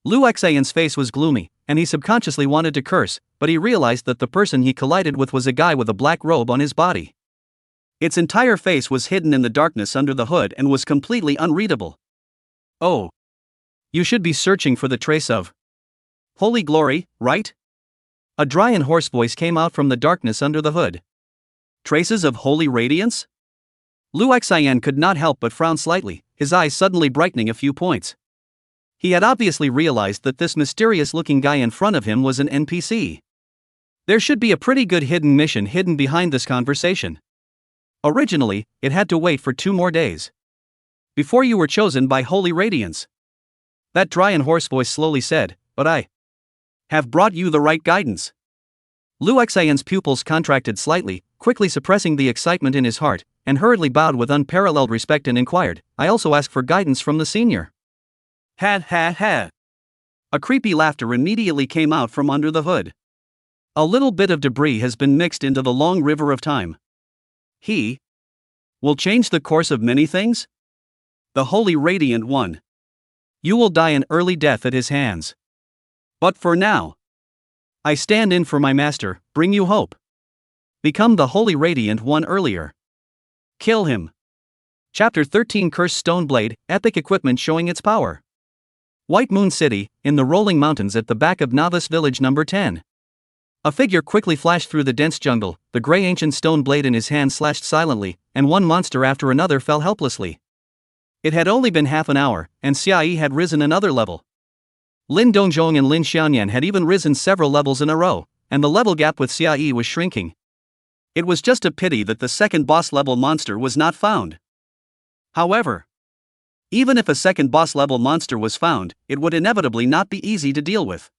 Lu Xian's face was gloomy, and he subconsciously wanted to curse, but he realized that the person he collided with was a guy with a black robe on his body. Its entire face was hidden in the darkness under the hood and was completely unreadable. Oh. You should be searching for the trace of holy glory, right? A dry and hoarse voice came out from the darkness under the hood. Traces of holy radiance? Lu Xian could not help but frown slightly, his eyes suddenly brightening a few points. He had obviously realized that this mysterious-looking guy in front of him was an NPC. There should be a pretty good hidden mission hidden behind this conversation. Originally, it had to wait for 2 more days before you were chosen by Holy Radiance. That dry and hoarse voice slowly said, but I have brought you the right guidance. Lu Xian's pupils contracted slightly, quickly suppressing the excitement in his heart, and hurriedly bowed with unparalleled respect and inquired, I also ask for guidance from the senior. Ha ha ha. A creepy laughter immediately came out from under the hood. A little bit of debris has been mixed into the long river of time. He will change the course of many things? The Holy Radiant One. You will die an early death at his hands. But for now, I stand in for my master, bring you hope. Become the Holy Radiant One earlier. Kill him. Chapter 13 Cursed Stone Blade, epic equipment showing its power. White Moon City, in the rolling mountains at the back of Novice Village number 10. A figure quickly flashed through the dense jungle, the gray ancient stone blade in his hand slashed silently, and one monster after another fell helplessly. It had only been half an hour, and Xia had risen another level. Lin Dongjong and Lin Xianyan had even risen several levels in a row, and the level gap with Xia was shrinking. It was just a pity that the second boss level monster was not found. However, even if a second boss level monster was found, it would inevitably not be easy to deal with.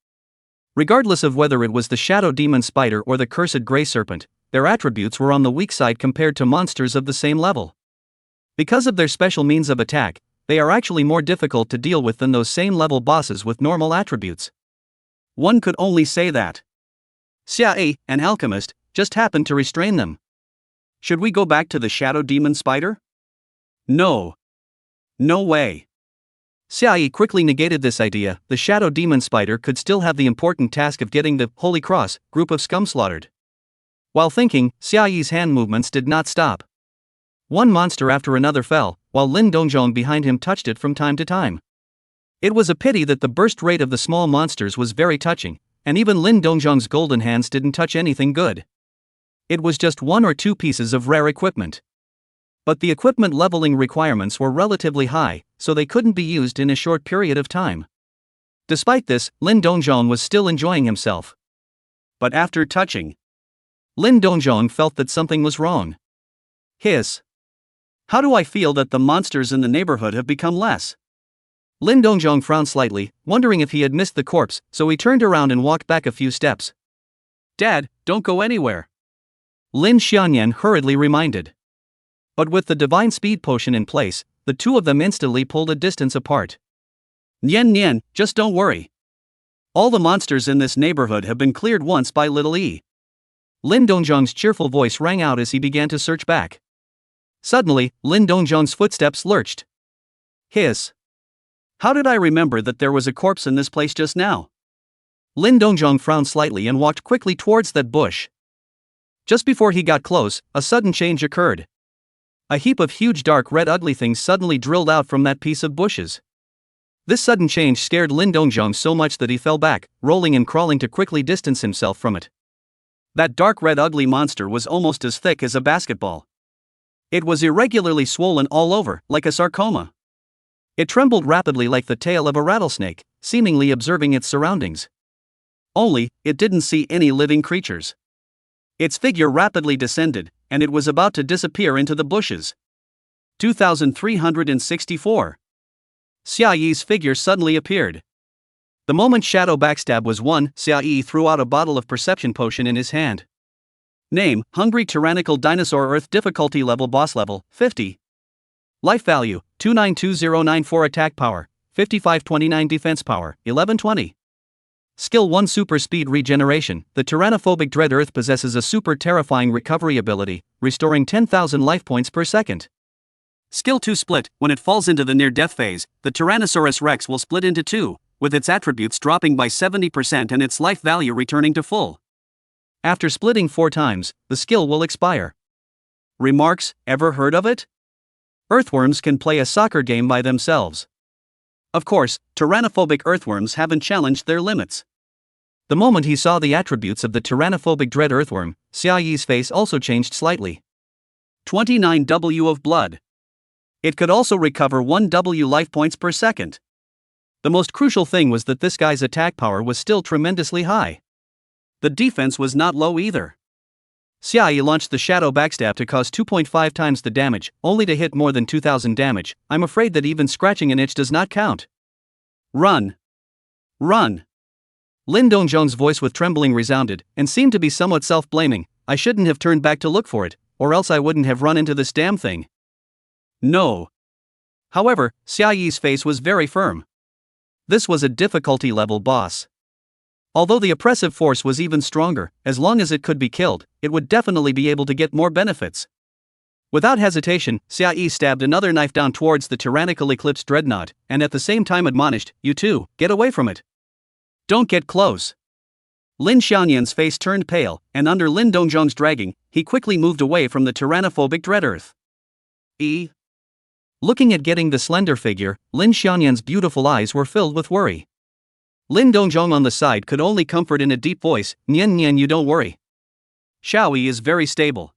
Regardless of whether it was the Shadow Demon Spider or the Cursed Grey Serpent, their attributes were on the weak side compared to monsters of the same level. Because of their special means of attack, they are actually more difficult to deal with than those same level bosses with normal attributes. One could only say that Xia, an alchemist, just happened to restrain them. Should we go back to the Shadow Demon Spider? No. No way. Xia quickly negated this idea. The Shadow Demon Spider could still have the important task of getting the Holy Cross group of scum slaughtered. While thinking, Xia's hand movements did not stop. One monster after another fell, while Lin Dongjong behind him touched it from time to time. It was a pity that the burst rate of the small monsters was very touching, and even Lin Dongjong's golden hands didn't touch anything good. It was just 1 or 2 pieces of rare equipment. But the equipment leveling requirements were relatively high, so they couldn't be used in a short period of time. Despite this, Lin Dongjong was still enjoying himself. But after touching, Lin Dongjong felt that something was wrong. Hiss. How do I feel that the monsters in the neighborhood have become less? Lin Dongjong frowned slightly, wondering if he had missed the corpse, so he turned around and walked back a few steps. Dad, don't go anywhere. Lin Xianyan hurriedly reminded. But with the divine speed potion in place, the two of them instantly pulled a distance apart. Nian, just don't worry. All the monsters in this neighborhood have been cleared once by Little E. Lin Dongzhong's cheerful voice rang out as he began to search back. Suddenly, Lin Dongzhong's footsteps lurched. Hiss. How did I remember that there was a corpse in this place just now? Lin Dongzhong frowned slightly and walked quickly towards that bush. Just before he got close, a sudden change occurred. A heap of huge dark red ugly things suddenly drilled out from that piece of bushes. This sudden change scared Lin Dongzhong so much that he fell back, rolling and crawling to quickly distance himself from it. That dark red ugly monster was almost as thick as a basketball. It was irregularly swollen all over, like a sarcoma. It trembled rapidly like the tail of a rattlesnake, seemingly observing its surroundings. Only, it didn't see any living creatures. Its figure rapidly descended, and it was about to disappear into the bushes. 2364. Xia Yi's figure suddenly appeared. The moment Shadow Backstab was won, Xia Yi threw out a bottle of Perception Potion in his hand. Name, Hungry Tyrannical Dinosaur. Earth difficulty level boss level, 50. Life value, 292094. Attack power, 5529. Defense power, 1120. Skill 1 Super Speed Regeneration. The tyrannophobic Dread Earth possesses a super terrifying recovery ability, restoring 10,000 life points per second. Skill 2 Split. When it falls into the near-death phase, the Tyrannosaurus Rex will split into two, with its attributes dropping by 70% and its life value returning to full. After splitting 4 times, the skill will expire. Remarks, ever heard of it? Earthworms can play a soccer game by themselves. Of course, tyrannophobic earthworms haven't challenged their limits. The moment he saw the attributes of the tyrannophobic Dread Earthworm, Xia Yi's face also changed slightly. 29 W of blood. It could also recover 1 W life points per second. The most crucial thing was that this guy's attack power was still tremendously high. The defense was not low either. Xia Yi launched the Shadow Backstab to cause 2.5 times the damage, only to hit more than 2,000 damage. I'm afraid that even scratching an itch does not count. Run! Run! Lin Dongzhong's voice with trembling resounded, and seemed to be somewhat self-blaming. I shouldn't have turned back to look for it, or else I wouldn't have run into this damn thing. No. However, Xia Yi's face was very firm. This was a difficulty level boss. Although the oppressive force was even stronger, as long as it could be killed, it would definitely be able to get more benefits. Without hesitation, Xia Yi stabbed another knife down towards the tyrannical Eclipse Dreadnought, and at the same time admonished, "You two, get away from it. Don't get close." Lin Xiaoyan's face turned pale, and under Lin Dongzhong's dragging, he quickly moved away from the tyrannophobic Dread Earth. Looking at getting the slender figure, Lin Xiaoyan's beautiful eyes were filled with worry. Lin Dongzhong on the side could only comfort in a deep voice, "Nian Nian, you don't worry. Xiaoyi is very stable.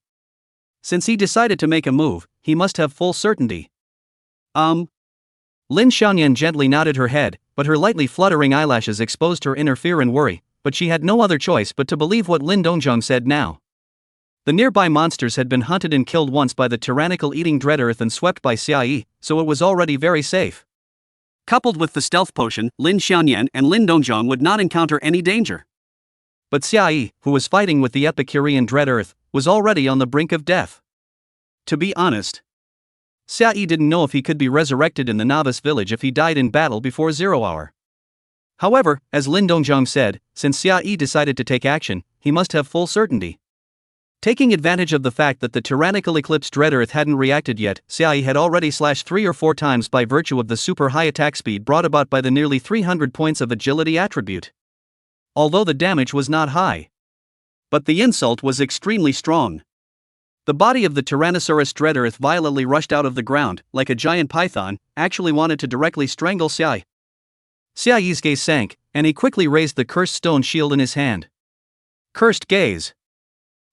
Since he decided to make a move, he must have full certainty." Lin Xiaoyan gently nodded her head, but her lightly fluttering eyelashes exposed her inner fear and worry, but she had no other choice but to believe what Lin Dongzhong said now. The nearby monsters had been hunted and killed once by the tyrannical eating Dread Earth and swept by Xia Yi, so it was already very safe. Coupled with the stealth potion, Lin Xiaoyan and Lin Dongzhong would not encounter any danger. But Xia Yi, who was fighting with the Epicurean Dread Earth, was already on the brink of death. To be honest, Xia Yi didn't know if he could be resurrected in the novice village if he died in battle before 0 hour. However, as Lin Dongzhong said, since Xia Yi decided to take action, he must have full certainty. Taking advantage of the fact that the tyrannical Eclipse Dread Earth hadn't reacted yet, Xia Yi had already slashed 3 or 4 times by virtue of the super high attack speed brought about by the nearly 300 points of agility attribute. Although the damage was not high, but the insult was extremely strong. The body of the Tyrannosaurus Dread Earth violently rushed out of the ground, like a giant python, actually wanted to directly strangle Xia Yi. Xia Yi's gaze sank, and he quickly raised the cursed stone shield in his hand. Cursed gaze.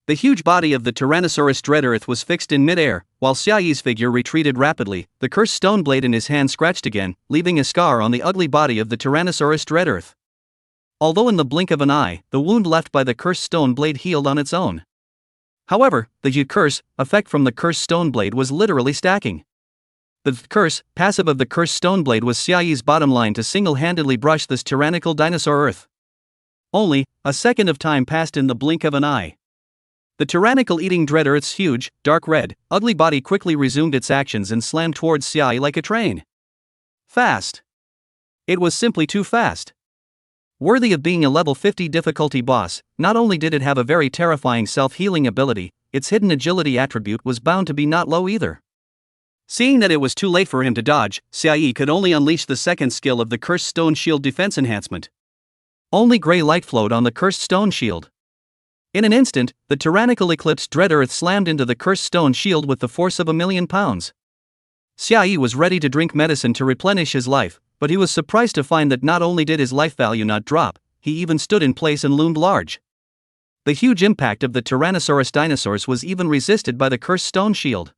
The huge body of the Tyrannosaurus Dread Earth was fixed in mid-air, while Xia Yi's figure retreated rapidly. The cursed stone blade in his hand scratched again, leaving a scar on the ugly body of the Tyrannosaurus Dread Earth. Although in the blink of an eye, the wound left by the cursed stone blade healed on its own. However, the curse effect from the cursed stone blade was literally stacking. The curse passive of the cursed stone blade was Xia Yi's bottom line to single-handedly brush this tyrannical dinosaur Earth. Only a second of time passed in the blink of an eye. The tyrannical eating Dread Earth's huge, dark red, ugly body quickly resumed its actions and slammed towards Xia Yi like a train. Fast. It was simply too fast. Worthy of being a level 50 difficulty boss, not only did it have a very terrifying self-healing ability, its hidden agility attribute was bound to be not low either. Seeing that it was too late for him to dodge, Xiaoyi could only unleash the second skill of the Cursed Stone Shield defense enhancement. Only gray light flowed on the Cursed Stone Shield. In an instant, the tyrannical Eclipse Dread Earth slammed into the Cursed Stone Shield with the force of 1,000,000 pounds. Xiaoyi was ready to drink medicine to replenish his life, but he was surprised to find that not only did his life value not drop, he even stood in place and loomed large. The huge impact of the Tyrannosaurus dinosaurs was even resisted by the Cursed Stone Shield.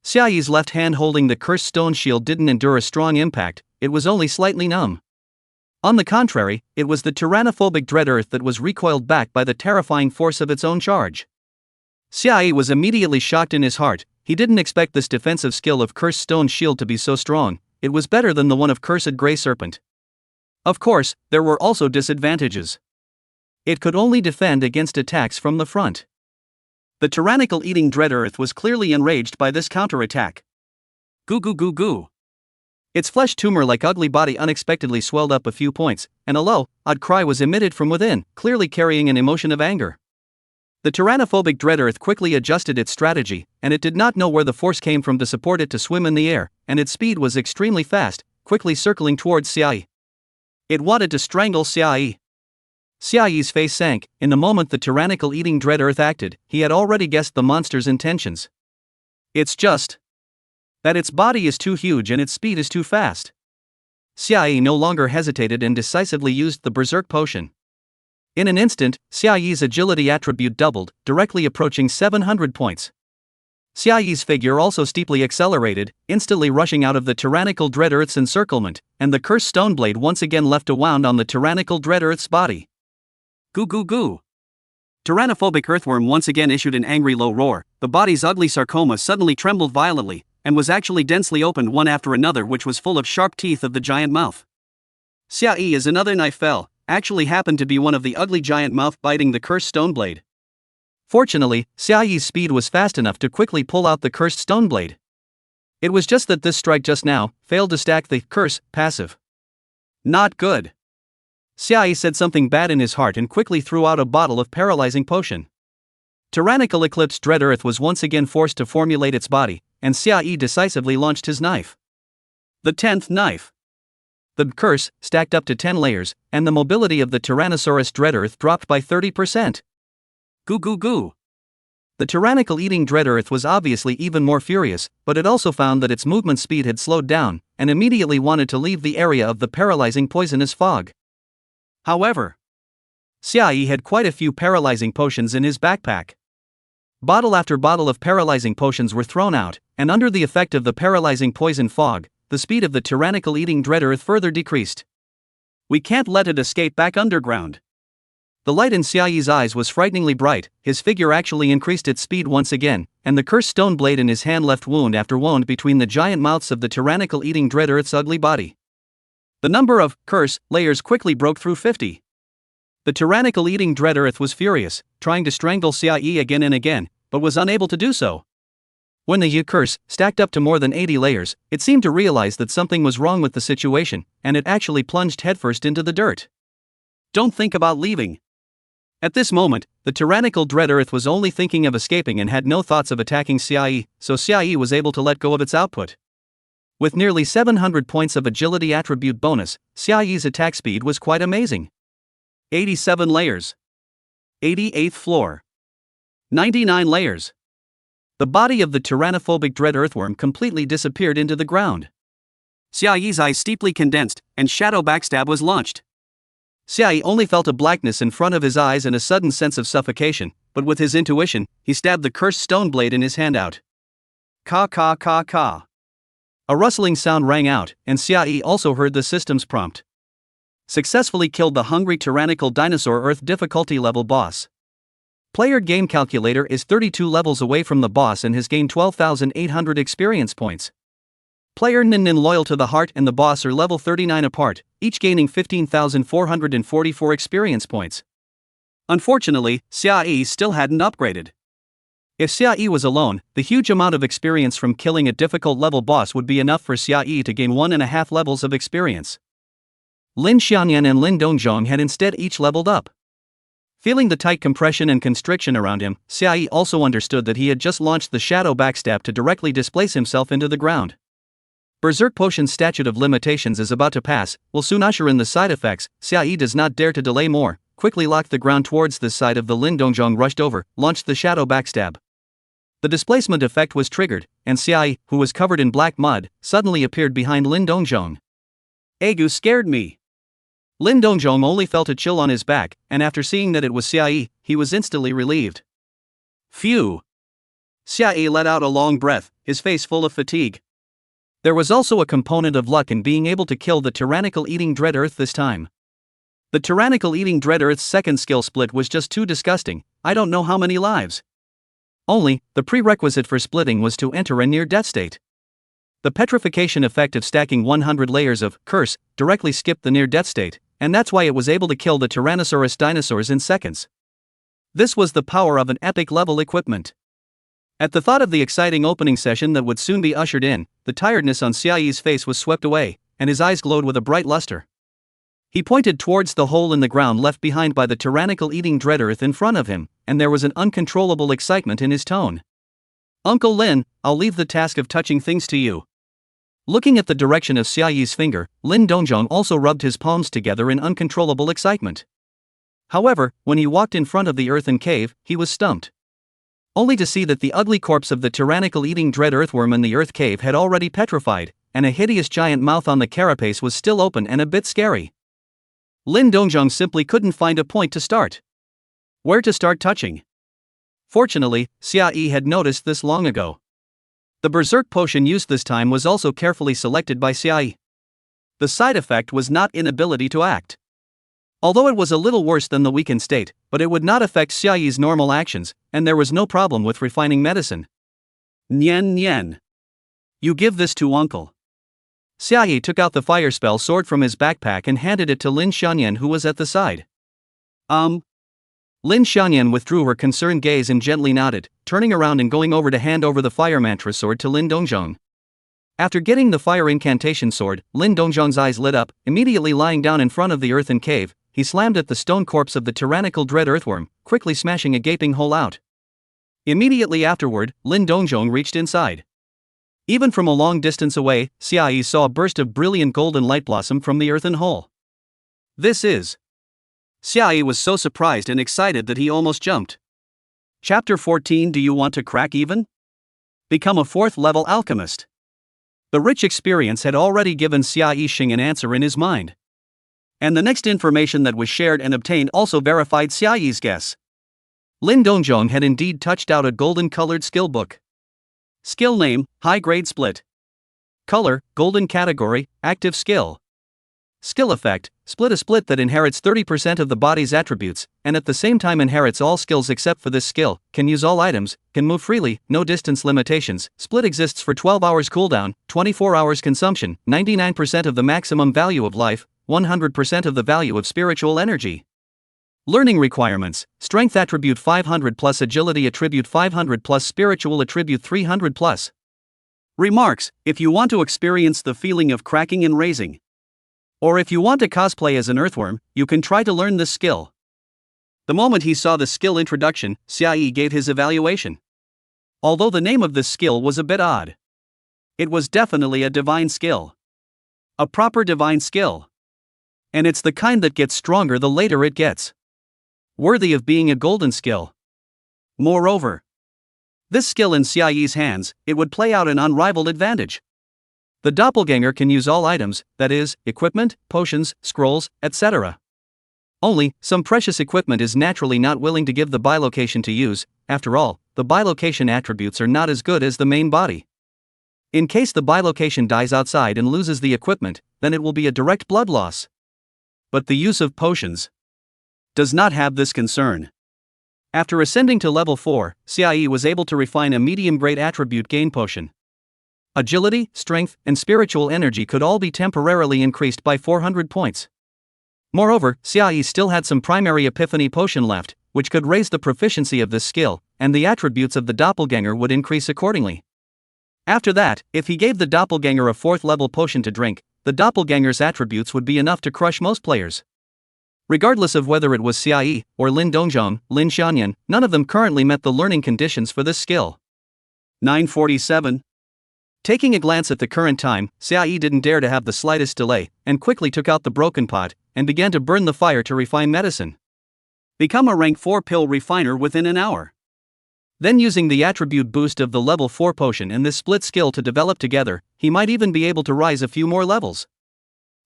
Xiaoyi's left hand holding the Cursed Stone Shield didn't endure a strong impact, it was only slightly numb. On the contrary, it was the tyrannophobic Dread Earth that was recoiled back by the terrifying force of its own charge. Xiaoyi was immediately shocked in his heart. He didn't expect this defensive skill of Cursed Stone Shield to be so strong. It was better than the one of Cursed Grey Serpent. Of course, there were also disadvantages. It could only defend against attacks from the front. The tyrannical eating Dread Earth was clearly enraged by this counterattack. Goo goo goo goo. Its flesh tumor-like ugly body unexpectedly swelled up a few points, and a low, odd cry was emitted from within, clearly carrying an emotion of anger. The tyrannophobic Dread Earth quickly adjusted its strategy, and it did not know where the force came from to support it to swim in the air, and its speed was extremely fast, quickly circling towards Xiaoyi. It wanted to strangle Xiaoyi. Xiaoyi's face sank. In the moment the tyrannical eating Dread Earth acted, he had already guessed the monster's intentions. It's just that its body is too huge and its speed is too fast. Xiaoyi no longer hesitated and decisively used the Berserk Potion. In an instant, Xiaoyi's agility attribute doubled, directly approaching 700 points. Xiaoyi's figure also steeply accelerated, instantly rushing out of the tyrannical Dread Earth's encirclement, and the Cursed Stone Blade once again left a wound on the tyrannical Dread Earth's body. Goo goo goo. Tyrannophobic Earthworm once again issued an angry low roar. The body's ugly sarcoma suddenly trembled violently, and was actually densely opened one after another, which was full of sharp teeth of the giant mouth. Xiaoyi as another knife fell, actually happened to be one of the ugly giant mouth biting the Cursed Stone Blade. Fortunately, Xiaoyi's speed was fast enough to quickly pull out the Cursed Stone Blade. It was just that this strike just now failed to stack the curse passive. Not good. Xiaoyi said something bad in his heart and quickly threw out a bottle of paralyzing potion. Tyrannical Eclipse Dread Earth was once again forced to formulate its body, and Xiaoyi decisively launched his knife. The 10th knife. The curse stacked up to 10 layers, and the mobility of the Tyrannosaurus Dread Earth dropped by 30%. Goo goo goo. The tyrannical eating Dread Earth was obviously even more furious, but it also found that its movement speed had slowed down, and immediately wanted to leave the area of the paralyzing poisonous fog. However, Xiaoyi had quite a few paralyzing potions in his backpack. Bottle after bottle of paralyzing potions were thrown out, and under the effect of the paralyzing poison fog, the speed of the tyrannical eating Dread Earth further decreased. We can't let it escape back underground. The light in Xiaoyi's eyes was frighteningly bright. His figure actually increased its speed once again, and the Cursed Stone Blade in his hand left wound after wound between the giant mouths of the tyrannical eating Dread Earth's ugly body. The number of curse layers quickly broke through 50. The tyrannical eating Dread Earth was furious, trying to strangle Xiaoyi again and again, but was unable to do so. When the curse stacked up to more than 80 layers, it seemed to realize that something was wrong with the situation, and it actually plunged headfirst into the dirt. Don't think about leaving. At this moment, the tyrannical Dread Earth was only thinking of escaping and had no thoughts of attacking Xiaoyi, so Xiaoyi was able to let go of its output. With nearly 700 points of agility attribute bonus, Xiaoyi's attack speed was quite amazing. 87 layers. 88th floor. 99 layers. The body of the tyrannophobic Dread Earthworm completely disappeared into the ground. Xiaoyi's eyes steeply condensed, and Shadow Backstab was launched. Xiaoyi only felt a blackness in front of his eyes and a sudden sense of suffocation, but with his intuition, he stabbed the Cursed Stone Blade in his hand out. Ka ka ka ka. A rustling sound rang out, and Xiaoyi also heard the system's prompt. Successfully killed the hungry tyrannical dinosaur Earth difficulty level boss. Player game calculator is 32 levels away from the boss and has gained 12,800 experience points. Player Nin loyal to the heart and the boss are level 39 apart, each gaining 15,444 experience points. Unfortunately, Xiaoyi still hadn't upgraded. If Xiaoyi was alone, the huge amount of experience from killing a difficult level boss would be enough for Xiaoyi to gain 1.5 levels of experience. Lin Xianyan and Lin Dongzhong had instead each leveled up. Feeling the tight compression and constriction around him, Xiaoyi also understood that he had just launched the shadow backstab to directly displace himself into the ground. Berserk Potion's statute of limitations is about to pass, will soon usher in the side effects. Xiaoyi does not dare to delay more, quickly locked the ground towards the side of the Lin Dongzhong, rushed over, launched the shadow backstab. The displacement effect was triggered, and Xiaoyi, who was covered in black mud, suddenly appeared behind Lin Dongzhong. "Agu scared me." Lin Dongzhong only felt a chill on his back, and after seeing that it was Xiaoyi, he was instantly relieved. Phew. Xiaoyi let out a long breath, his face full of fatigue. There was also a component of luck in being able to kill the tyrannical eating dread earth this time. The tyrannical eating dread earth's second skill split was just too disgusting. I don't know how many lives. Only, the prerequisite for splitting was to enter a near-death state. The petrification effect of stacking 100 layers of curse directly skipped the near-death state, and that's why it was able to kill the Tyrannosaurus dinosaurs in seconds. This was the power of an epic-level equipment. At the thought of the exciting opening session that would soon be ushered in, the tiredness on Xiaoyi's face was swept away, and his eyes glowed with a bright luster. He pointed towards the hole in the ground left behind by the tyrannical eating dread earth in front of him, and there was an uncontrollable excitement in his tone. "Uncle Lin, I'll leave the task of touching things to you." Looking at the direction of Xiaoyi's finger, Lin Dongzhong also rubbed his palms together in uncontrollable excitement. However, when he walked in front of the earthen cave, he was stumped. Only to see that the ugly corpse of the tyrannical eating dread earthworm in the earth cave had already petrified, and a hideous giant mouth on the carapace was still open and a bit scary. Lin Dongzhong simply couldn't find a point to start. Where to start touching? Fortunately, Xiaoyi had noticed this long ago. The berserk potion used this time was also carefully selected by Xiaoyi. The side effect was not inability to act. Although it was a little worse than the weakened state, but it would not affect Xiaoyi's normal actions, and there was no problem with refining medicine. "Nian Nian. You give this to Uncle." Xiaoyi took out the fire spell sword from his backpack and handed it to Lin Xianyan, who was at the side. Lin Xianyan withdrew her concerned gaze and gently nodded, turning around and going over to hand over the fire mantra sword to Lin Dongzhong. After getting the fire incantation sword, Lin Dongzhong's eyes lit up. Immediately lying down in front of the earthen cave, he slammed at the stone corpse of the tyrannical dread earthworm, quickly smashing a gaping hole out. Immediately afterward, Lin Dongzhong reached inside. Even from a long distance away, Xiaoyi saw a burst of brilliant golden light blossom from the earthen hole. This is... Xiaoyi was so surprised and excited that he almost jumped. Chapter 14. Do you want to crack even? Become a 4th level alchemist. The rich experience had already given Xiaoyi Xing an answer in his mind. And the next information that was shared and obtained also verified Xiaoyi's guess. Lin Dongzhong had indeed touched out a golden-colored skill book. Skill name, high-grade split. Color, golden category, active skill. Skill effect, split a split that inherits 30% of the body's attributes, and at the same time inherits all skills except for this skill, can use all items, can move freely, no distance limitations, split exists for 12 hours cooldown, 24 hours consumption, 99% of the maximum value of life, 100% of the value of spiritual energy. Learning requirements, strength attribute 500 plus agility attribute 500 plus spiritual attribute 300 plus. Remarks, if you want to experience the feeling of cracking and raising, or if you want to cosplay as an earthworm, you can try to learn this skill. The moment he saw the skill introduction, Xiaoyi gave his evaluation. Although the name of this skill was a bit odd. It was definitely a divine skill. A proper divine skill. And it's the kind that gets stronger the later it gets. Worthy of being a golden skill. Moreover, this skill in Xiaoyi's hands, it would play out an unrivaled advantage. The doppelganger can use all items, that is, equipment, potions, scrolls, etc. Only, some precious equipment is naturally not willing to give the bilocation to use. After all, the bilocation attributes are not as good as the main body. In case the bilocation dies outside and loses the equipment, then it will be a direct blood loss. But the use of potions does not have this concern. After ascending to level 4, Xiaoyi was able to refine a medium-grade attribute gain potion. Agility, strength, and spiritual energy could all be temporarily increased by 400 points. Moreover, Xiaoyi still had some primary epiphany potion left, which could raise the proficiency of this skill, and the attributes of the doppelganger would increase accordingly. After that, if he gave the doppelganger a 4th level potion to drink, the doppelganger's attributes would be enough to crush most players. Regardless of whether it was Xiaoyi or Lin Dongzhong, Lin Xianyan, none of them currently met the learning conditions for this skill. 947. Taking a glance at the current time, Xiaoyi didn't dare to have the slightest delay, and quickly took out the broken pot, and began to burn the fire to refine medicine. Become a rank 4 pill refiner within an hour. Then using the attribute boost of the level 4 potion and this split skill to develop together, he might even be able to rise a few more levels.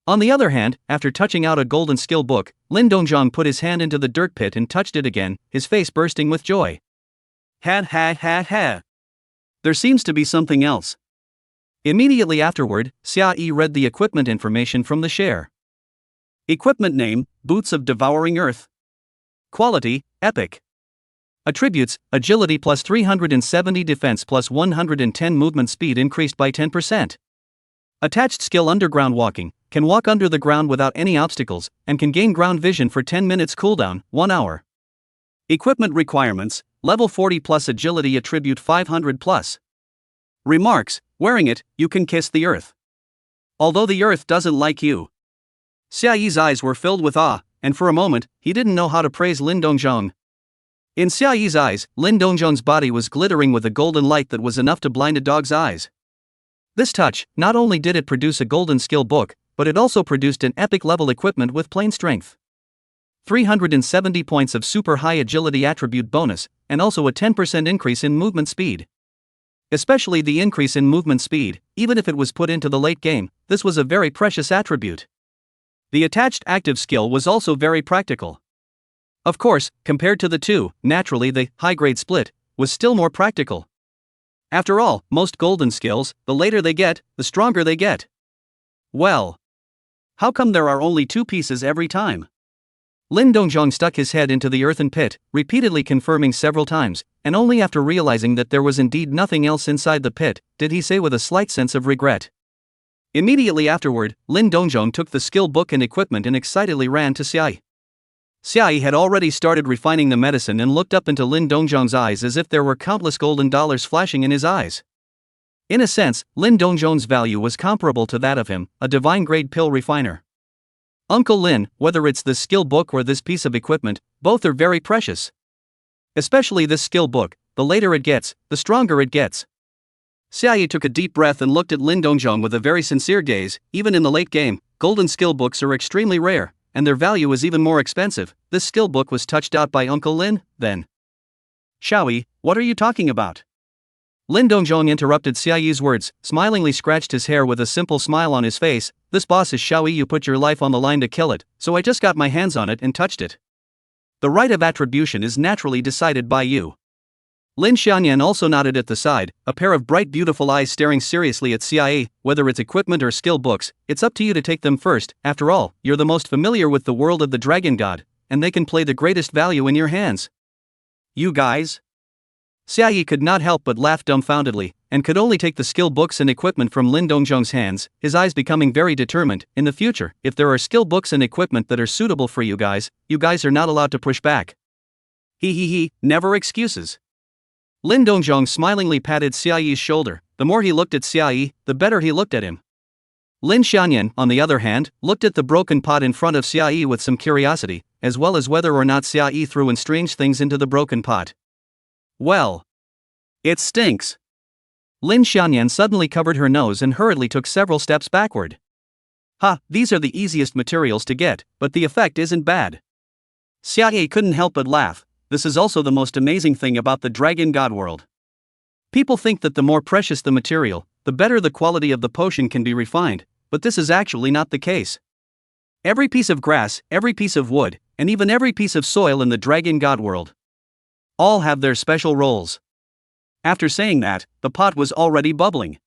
On the other hand, after touching out a golden skill book, Lin Dongzhong put his hand into the dirt pit and touched it again, his face bursting with joy. Ha ha ha ha. There seems to be something else. Immediately afterward, Xiaoyi read the equipment information from the share. Equipment name, Boots of Devouring Earth. Quality, Epic. Attributes, Agility plus 370 defense plus 110 movement speed increased by 10%. Attached skill Underground Walking, can walk under the ground without any obstacles, and can gain ground vision for 10 minutes cooldown, 1 hour. Equipment requirements, level 40 plus agility attribute 500 plus. Remarks, wearing it, you can kiss the earth. Although the earth doesn't like you. Xiaoyi's eyes were filled with awe, and for a moment, he didn't know how to praise Lin Dongzhong. In Xiaoyi's eyes, Lin Dongzhong's body was glittering with a golden light that was enough to blind a dog's eyes. This touch, not only did it produce a golden skill book, but it also produced an epic level equipment with plain strength. 370 points of super high agility attribute bonus, and also a 10% increase in movement speed. Especially the increase in movement speed, even if it was put into the late game, this was a very precious attribute. The attached active skill was also very practical. Of course, compared to the two, naturally the high-grade split was still more practical. After all, most golden skills, the later they get, the stronger they get. Well, how come there are only 2 pieces every time? Lin Dongzhong stuck his head into the earthen pit, repeatedly confirming several times, and only after realizing that there was indeed nothing else inside the pit, did he say with a slight sense of regret. Immediately afterward, Lin Dongzhong took the skill book and equipment and excitedly ran to Xiaoyi. Xiaoyi had already started refining the medicine and looked up into Lin Dongzhong's eyes as if there were countless golden dollars flashing in his eyes. In a sense, Lin Dongzhong's value was comparable to that of him, a divine-grade pill refiner. Uncle Lin, whether it's this skill book or this piece of equipment, both are very precious. Especially this skill book, the later it gets, the stronger it gets. Xiaoyi took a deep breath and looked at Lin Dongzhong with a very sincere gaze. Even in the late game, golden skill books are extremely rare, and their value is even more expensive. This skill book was touched out by Uncle Lin, then. Xiaoyi, what are you talking about? Lin Dongzhong interrupted Xiaoyi's words, smilingly scratched his hair with a simple smile on his face. This boss is Xiaoyi, you put your life on the line to kill it, so I just got my hands on it and touched it. The right of attribution is naturally decided by you. Lin Xianyan also nodded at the side, a pair of bright beautiful eyes staring seriously at Xiaoyi. Whether it's equipment or skill books, it's up to you to take them first. After all, you're the most familiar with the world of the Dragon God, and they can play the greatest value in your hands. You guys? Xiaoyi could not help but laugh dumbfoundedly, and could only take the skill books and equipment from Lin Dongzhong's hands, his eyes becoming very determined. In the future, if there are skill books and equipment that are suitable for you guys are not allowed to push back. Never excuses. Lin Dongzhong smilingly patted Xiaoyi's shoulder. The more he looked at Xiaoyi, the better he looked at him. Lin Xianyan, on the other hand, looked at the broken pot in front of Xiaoyi with some curiosity, as well as whether or not Xiaoyi threw in strange things into the broken pot. Well, it stinks. Lin Xianyan suddenly covered her nose and hurriedly took several steps backward. These are the easiest materials to get, but the effect isn't bad. Xiaoyi couldn't help but laugh. This is also the most amazing thing about the Dragon God world. People think that the more precious the material, the better the quality of the potion can be refined, but this is actually not the case. Every piece of grass, every piece of wood, and even every piece of soil in the Dragon God world, all have their special roles. After saying that, the pot was already bubbling.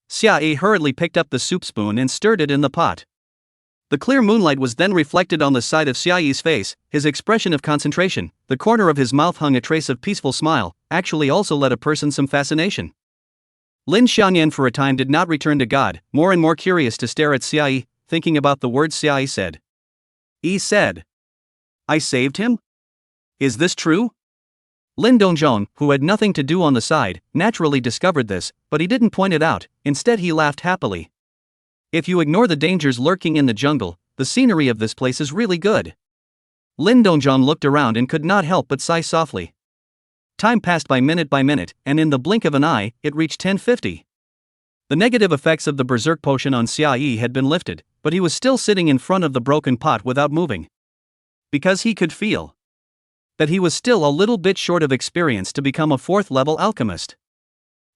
Xiaoyi hurriedly picked up the soup spoon and stirred it in the pot. The clear moonlight was then reflected on the side of Xiaoyi's face. His expression of concentration, the corner of his mouth hung a trace of peaceful smile, actually also led a person some fascination. Lin Xianyan for a time did not return to God, more and more curious to stare at Xiaoyi, thinking about the words Xiaoyi said. He said, I saved him? Is this true? Lin Dongzhong, who had nothing to do on the side, naturally discovered this, but he didn't point it out. Instead he laughed happily. If you ignore the dangers lurking in the jungle, the scenery of this place is really good. Lin Dongjiang looked around and could not help but sigh softly. Time passed by minute, and in the blink of an eye, it reached 10:50. The negative effects of the berserk potion on Xia Yi had been lifted, but he was still sitting in front of the broken pot without moving. Because he could feel that he was still a little bit short of experience to become a 4th level alchemist.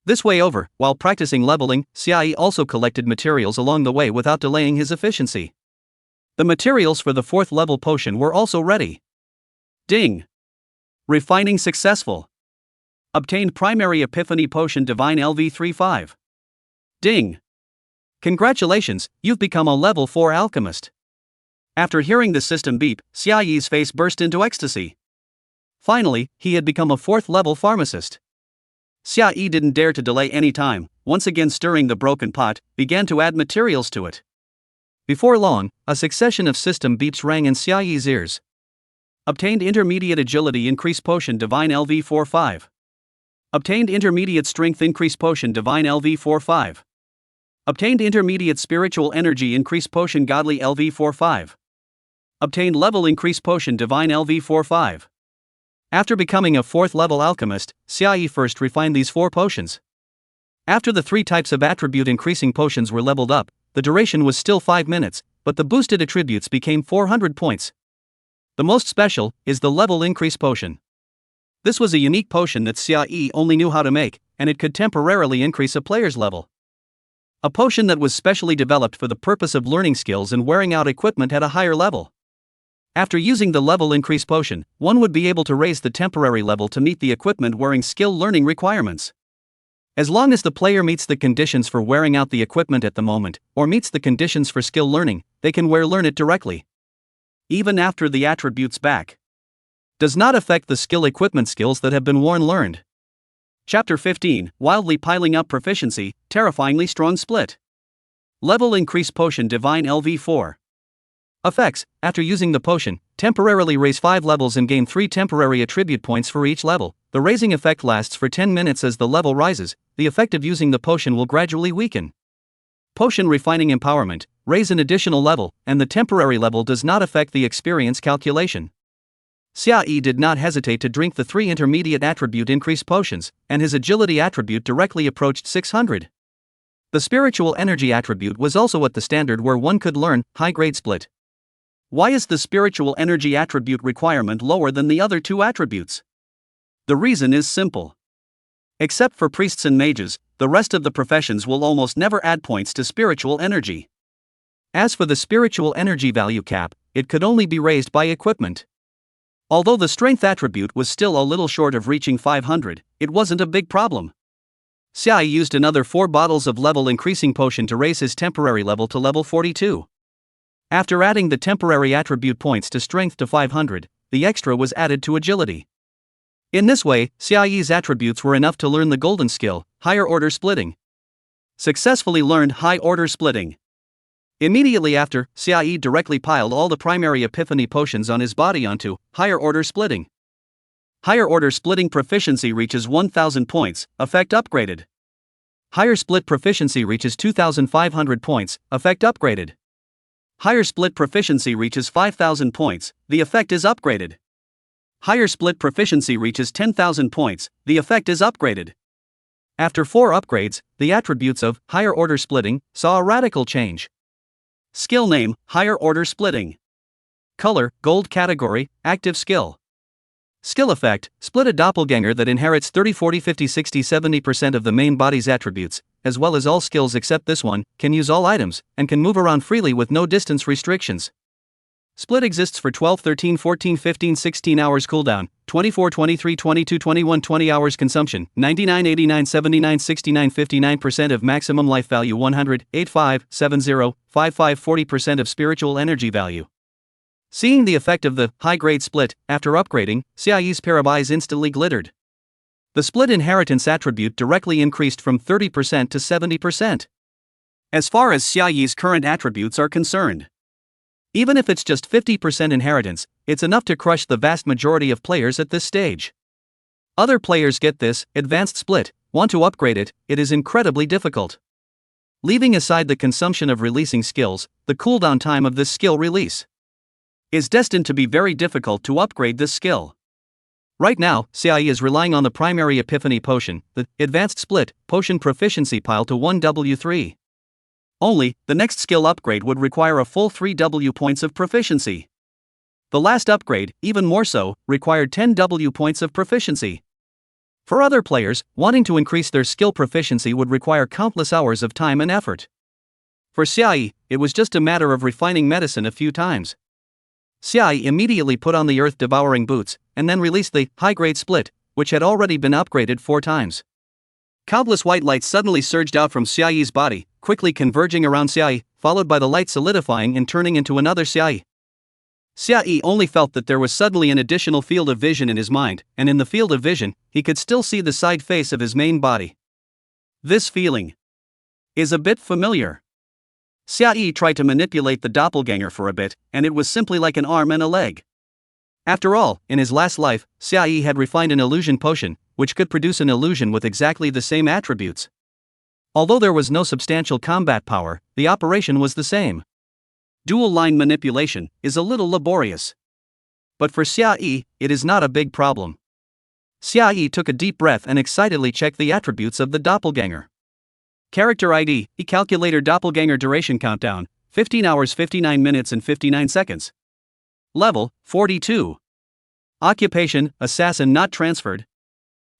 This way over, while practicing leveling, Xia Yi also collected materials along the way without delaying his efficiency. The materials for the 4th level potion were also ready. Ding! Refining successful. Obtained primary epiphany potion divine LV35. Ding! Congratulations, you've become a level 4 alchemist. After hearing the system beep, Xia Yi's face burst into ecstasy. Finally, he had become a 4th level pharmacist. Xia Yi didn't dare to delay any time, once again stirring the broken pot, began to add materials to it. Before long, a succession of system beeps rang in Xia Yi's ears. Obtained intermediate agility increase potion divine LV45. Obtained intermediate strength increase potion divine LV45. Obtained intermediate spiritual energy increase potion godly LV45. Obtained level increase potion divine LV45. After becoming a 4th level alchemist, Xia Yi first refined these 4 potions. After the 3 types of attribute increasing potions were leveled up, the duration was still 5 minutes, but the boosted attributes became 400 points. The most special is the level increase potion. This was a unique potion that Xia Yi only knew how to make, and it could temporarily increase a player's level. A potion that was specially developed for the purpose of learning skills and wearing out equipment at a higher level. After using the level increase potion, one would be able to raise the temporary level to meet the equipment wearing skill learning requirements. As long as the player meets the conditions for wearing out the equipment at the moment, or meets the conditions for skill learning, they can learn it directly. Even after the attributes back. Does not affect the skill equipment skills that have been learned. Chapter 15, Wildly Piling Up Proficiency, Terrifyingly Strong Split. Level Increase Potion Divine LV4. Effects: after using the potion, temporarily raise 5 levels and gain 3 temporary attribute points for each level. The raising effect lasts for 10 minutes. As the level rises, the effect of using the potion will gradually weaken. Potion Refining Empowerment: raise an additional level, and the temporary level does not affect the experience calculation. Xia Yi did not hesitate to drink the 3 intermediate attribute increase potions, and his agility attribute directly approached 600. The spiritual energy attribute was also at the standard where one could learn high-grade split. Why is the spiritual energy attribute requirement lower than the other 2 attributes? The reason is simple. Except for priests and mages, the rest of the professions will almost never add points to spiritual energy. As for the spiritual energy value cap, it could only be raised by equipment. Although the strength attribute was still a little short of reaching 500, it wasn't a big problem. Xia Yi used another 4 bottles of level increasing potion to raise his temporary level to level 42. After adding the temporary attribute points to strength to 500, the extra was added to agility. In this way, Xia Yi's attributes were enough to learn the golden skill, higher order splitting. Successfully learned high order splitting. Immediately after, Xia Yi directly piled all the primary epiphany potions on his body onto higher order splitting. Higher order splitting proficiency reaches 1000 points, effect upgraded. Higher split proficiency reaches 2500 points, effect upgraded. Higher split proficiency reaches 5000 points, the effect is upgraded. Higher split proficiency reaches 10,000 points, the effect is upgraded. After 4 upgrades, the attributes of higher order splitting saw a radical change. Skill name: higher order splitting. Color: gold. Category: active skill. Skill effect: split a doppelganger that inherits 30, 40, 50, 60, 70% of the main body's attributes, as well as all skills except this one, can use all items, and can move around freely with no distance restrictions. Split exists for 12, 13, 14, 15, 16 hours cooldown, 24, 23, 22, 21, 20 hours consumption, 99, 89, 79, 69, 59% of maximum life value, 100, 85, 70, 55, 40% of spiritual energy value. Seeing the effect of the high-grade split, after upgrading, Xia Yi's pair of eyes instantly glittered. The split inheritance attribute directly increased from 30% to 70%. As far as Xia Yi's current attributes are concerned, even if it's just 50% inheritance, it's enough to crush the vast majority of players at this stage. Other players get this advanced split, want to upgrade it, it is incredibly difficult. Leaving aside the consumption of releasing skills, the cooldown time of this skill release is destined to be very difficult to upgrade this skill. Right now, Xiaoyi is relying on the primary Epiphany Potion, the Advanced Split Potion Proficiency Pile to 1W3. Only, the next skill upgrade would require a full 3W points of proficiency. The last upgrade, even more so, required 10W points of proficiency. For other players, wanting to increase their skill proficiency would require countless hours of time and effort. For Xiaoyi, it was just a matter of refining medicine a few times. Xiaoyi immediately put on the earth-devouring boots, and then released the high-grade split, which had already been upgraded 4 times. Countless white lights suddenly surged out from Xiaoyi's body, quickly converging around Xiaoyi, followed by the light solidifying and turning into another Xiaoyi. Xiaoyi only felt that there was suddenly an additional field of vision in his mind, and in the field of vision, he could still see the side face of his main body. This feeling is a bit familiar. Xiaoyi tried to manipulate the doppelganger for a bit, and it was simply like an arm and a leg. After all, in his last life, Xiaoyi had refined an illusion potion, which could produce an illusion with exactly the same attributes. Although there was no substantial combat power, the operation was the same. Dual-line manipulation is a little laborious. But for Xiaoyi, it is not a big problem. Xiaoyi took a deep breath and excitedly checked the attributes of the doppelganger. Character ID, eCalculator Doppelganger Duration Countdown, 15 hours 59 minutes and 59 seconds. Level, 42. Occupation, Assassin not transferred.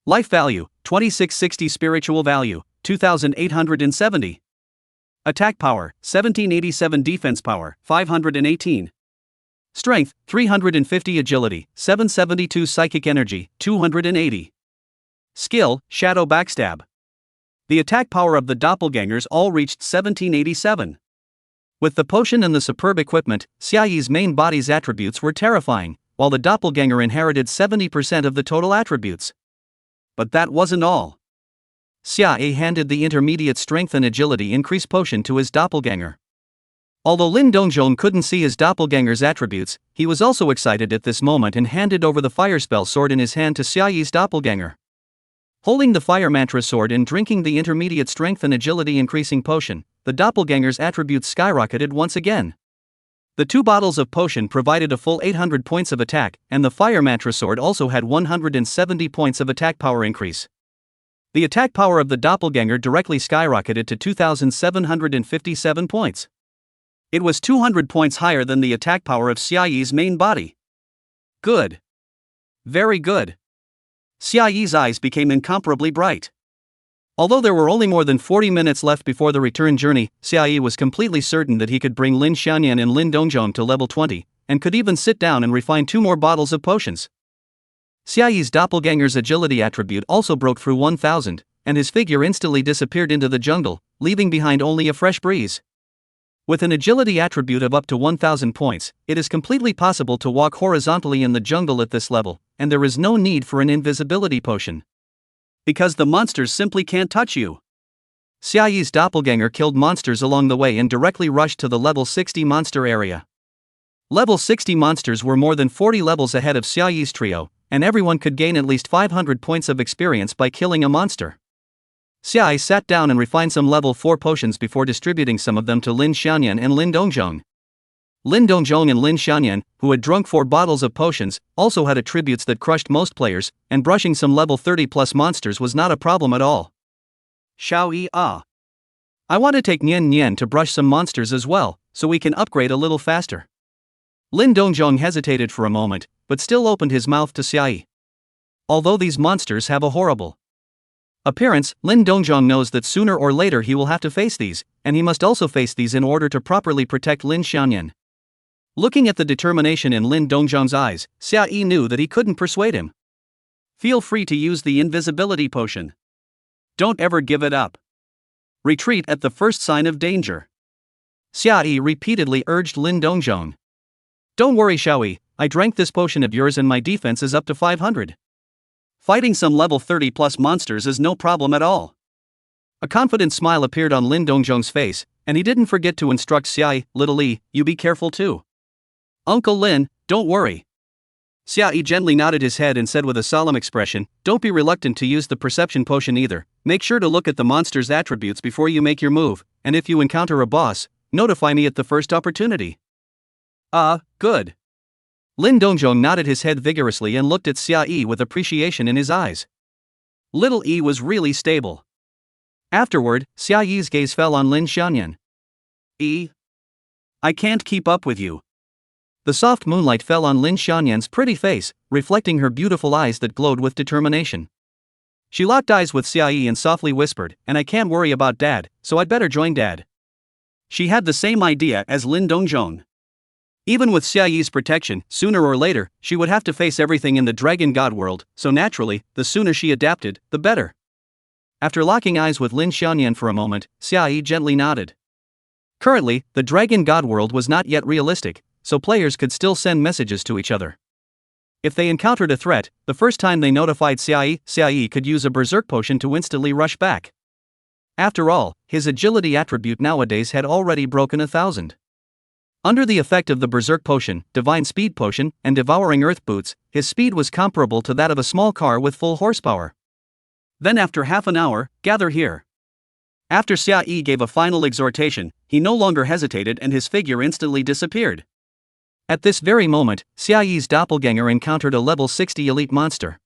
Life value, 2660. Spiritual value, 2870. Attack power, 1787. Defense power, 518. Strength, 350. Agility, 772. Psychic energy, 280. Skill, Shadow Backstab. The attack power of the doppelgangers all reached 1787. With the potion and the superb equipment, Xiaoyi's main body's attributes were terrifying, while the doppelganger inherited 70% of the total attributes. But that wasn't all. Xiaoyi handed the intermediate strength and agility increase potion to his doppelganger. Although Lin Dongzhong couldn't see his doppelganger's attributes, he was also excited at this moment and handed over the fire spell sword in his hand to Xiaoyi's doppelganger. Holding the fire mantra sword and drinking the intermediate strength and agility increasing potion, the doppelganger's attributes skyrocketed once again. The 2 bottles of potion provided a full 800 points of attack, and the fire mantra sword also had 170 points of attack power increase. The attack power of the doppelganger directly skyrocketed to 2,757 points. It was 200 points higher than the attack power of Xiaoyi's main body. Good. Very good. Xiaoyi's eyes became incomparably bright. Although there were only more than 40 minutes left before the return journey, Xiaoyi was completely certain that he could bring Lin Xianyan and Lin Dongzhong to level 20, and could even sit down and refine 2 more bottles of potions. Xiaoyi's doppelganger's agility attribute also broke through 1,000, and his figure instantly disappeared into the jungle, leaving behind only a fresh breeze. With an agility attribute of up to 1,000 points, it is completely possible to walk horizontally in the jungle at this level, and there is no need for an invisibility potion. Because the monsters simply can't touch you. Xiaoyi's doppelganger killed monsters along the way and directly rushed to the level 60 monster area. Level 60 monsters were more than 40 levels ahead of Xiaoyi's trio, and everyone could gain at least 500 points of experience by killing a monster. Xiaoyi sat down and refined some level 4 potions before distributing some of them to Lin Xianyan and Lin Dongzhong. Lin Dongzhong and Lin Xianyan, who had drunk 4 bottles of potions, also had attributes that crushed most players, and brushing some level 30 plus monsters was not a problem at all. Xiaoyi, I want to take Nian Nian to brush some monsters as well, so we can upgrade a little faster. Lin Dongzhong hesitated for a moment, but still opened his mouth to Xiaoyi. Although these monsters have a horrible appearance, Lin Dongzhong knows that sooner or later he will have to face these, and he must also face these in order to properly protect Lin Xianyan. Looking at the determination in Lin Dongzhong's eyes, Xiaoyi knew that he couldn't persuade him. Feel free to use the invisibility potion. Don't ever give it up. Retreat at the first sign of danger. Xiaoyi repeatedly urged Lin Dongzhong. Don't worry, Xiaoyi, I drank this potion of yours and my defense is up to 500. Fighting some level 30 plus monsters is no problem at all. A confident smile appeared on Lin Dongzhong's face, and he didn't forget to instruct Xiaoyi, little Li, you be careful too. Uncle Lin, don't worry. Xiaoyi gently nodded his head and said with a solemn expression, don't be reluctant to use the perception potion either, make sure to look at the monster's attributes before you make your move, and if you encounter a boss, notify me at the first opportunity. Good. Lin Dongjong nodded his head vigorously and looked at Xia Yi with appreciation in his eyes. Little E was really stable. Afterward, Xia Yi's gaze fell on Lin Xianyan. I can't keep up with you. The soft moonlight fell on Lin Xianyan's pretty face, reflecting her beautiful eyes that glowed with determination. She locked eyes with Xia Yi and softly whispered, "And I can't worry about Dad, so I'd better join Dad." She had the same idea as Lin Dongjong. Even with Xia Yi's protection, sooner or later, she would have to face everything in the Dragon God world, so naturally, the sooner she adapted, the better. After locking eyes with Lin Xianyan for a moment, Xia Yi gently nodded. Currently, the Dragon God world was not yet realistic, so players could still send messages to each other. If they encountered a threat, the first time they notified Xia Yi could use a berserk potion to instantly rush back. After all, his agility attribute nowadays had already broken 1,000. Under the effect of the Berserk Potion, Divine Speed Potion, and Devouring Earth Boots, his speed was comparable to that of a small car with full horsepower. Then after half an hour, gather here. After Xia Yi gave a final exhortation, he no longer hesitated and his figure instantly disappeared. At this very moment, Xia Yi's doppelganger encountered a level 60 elite monster.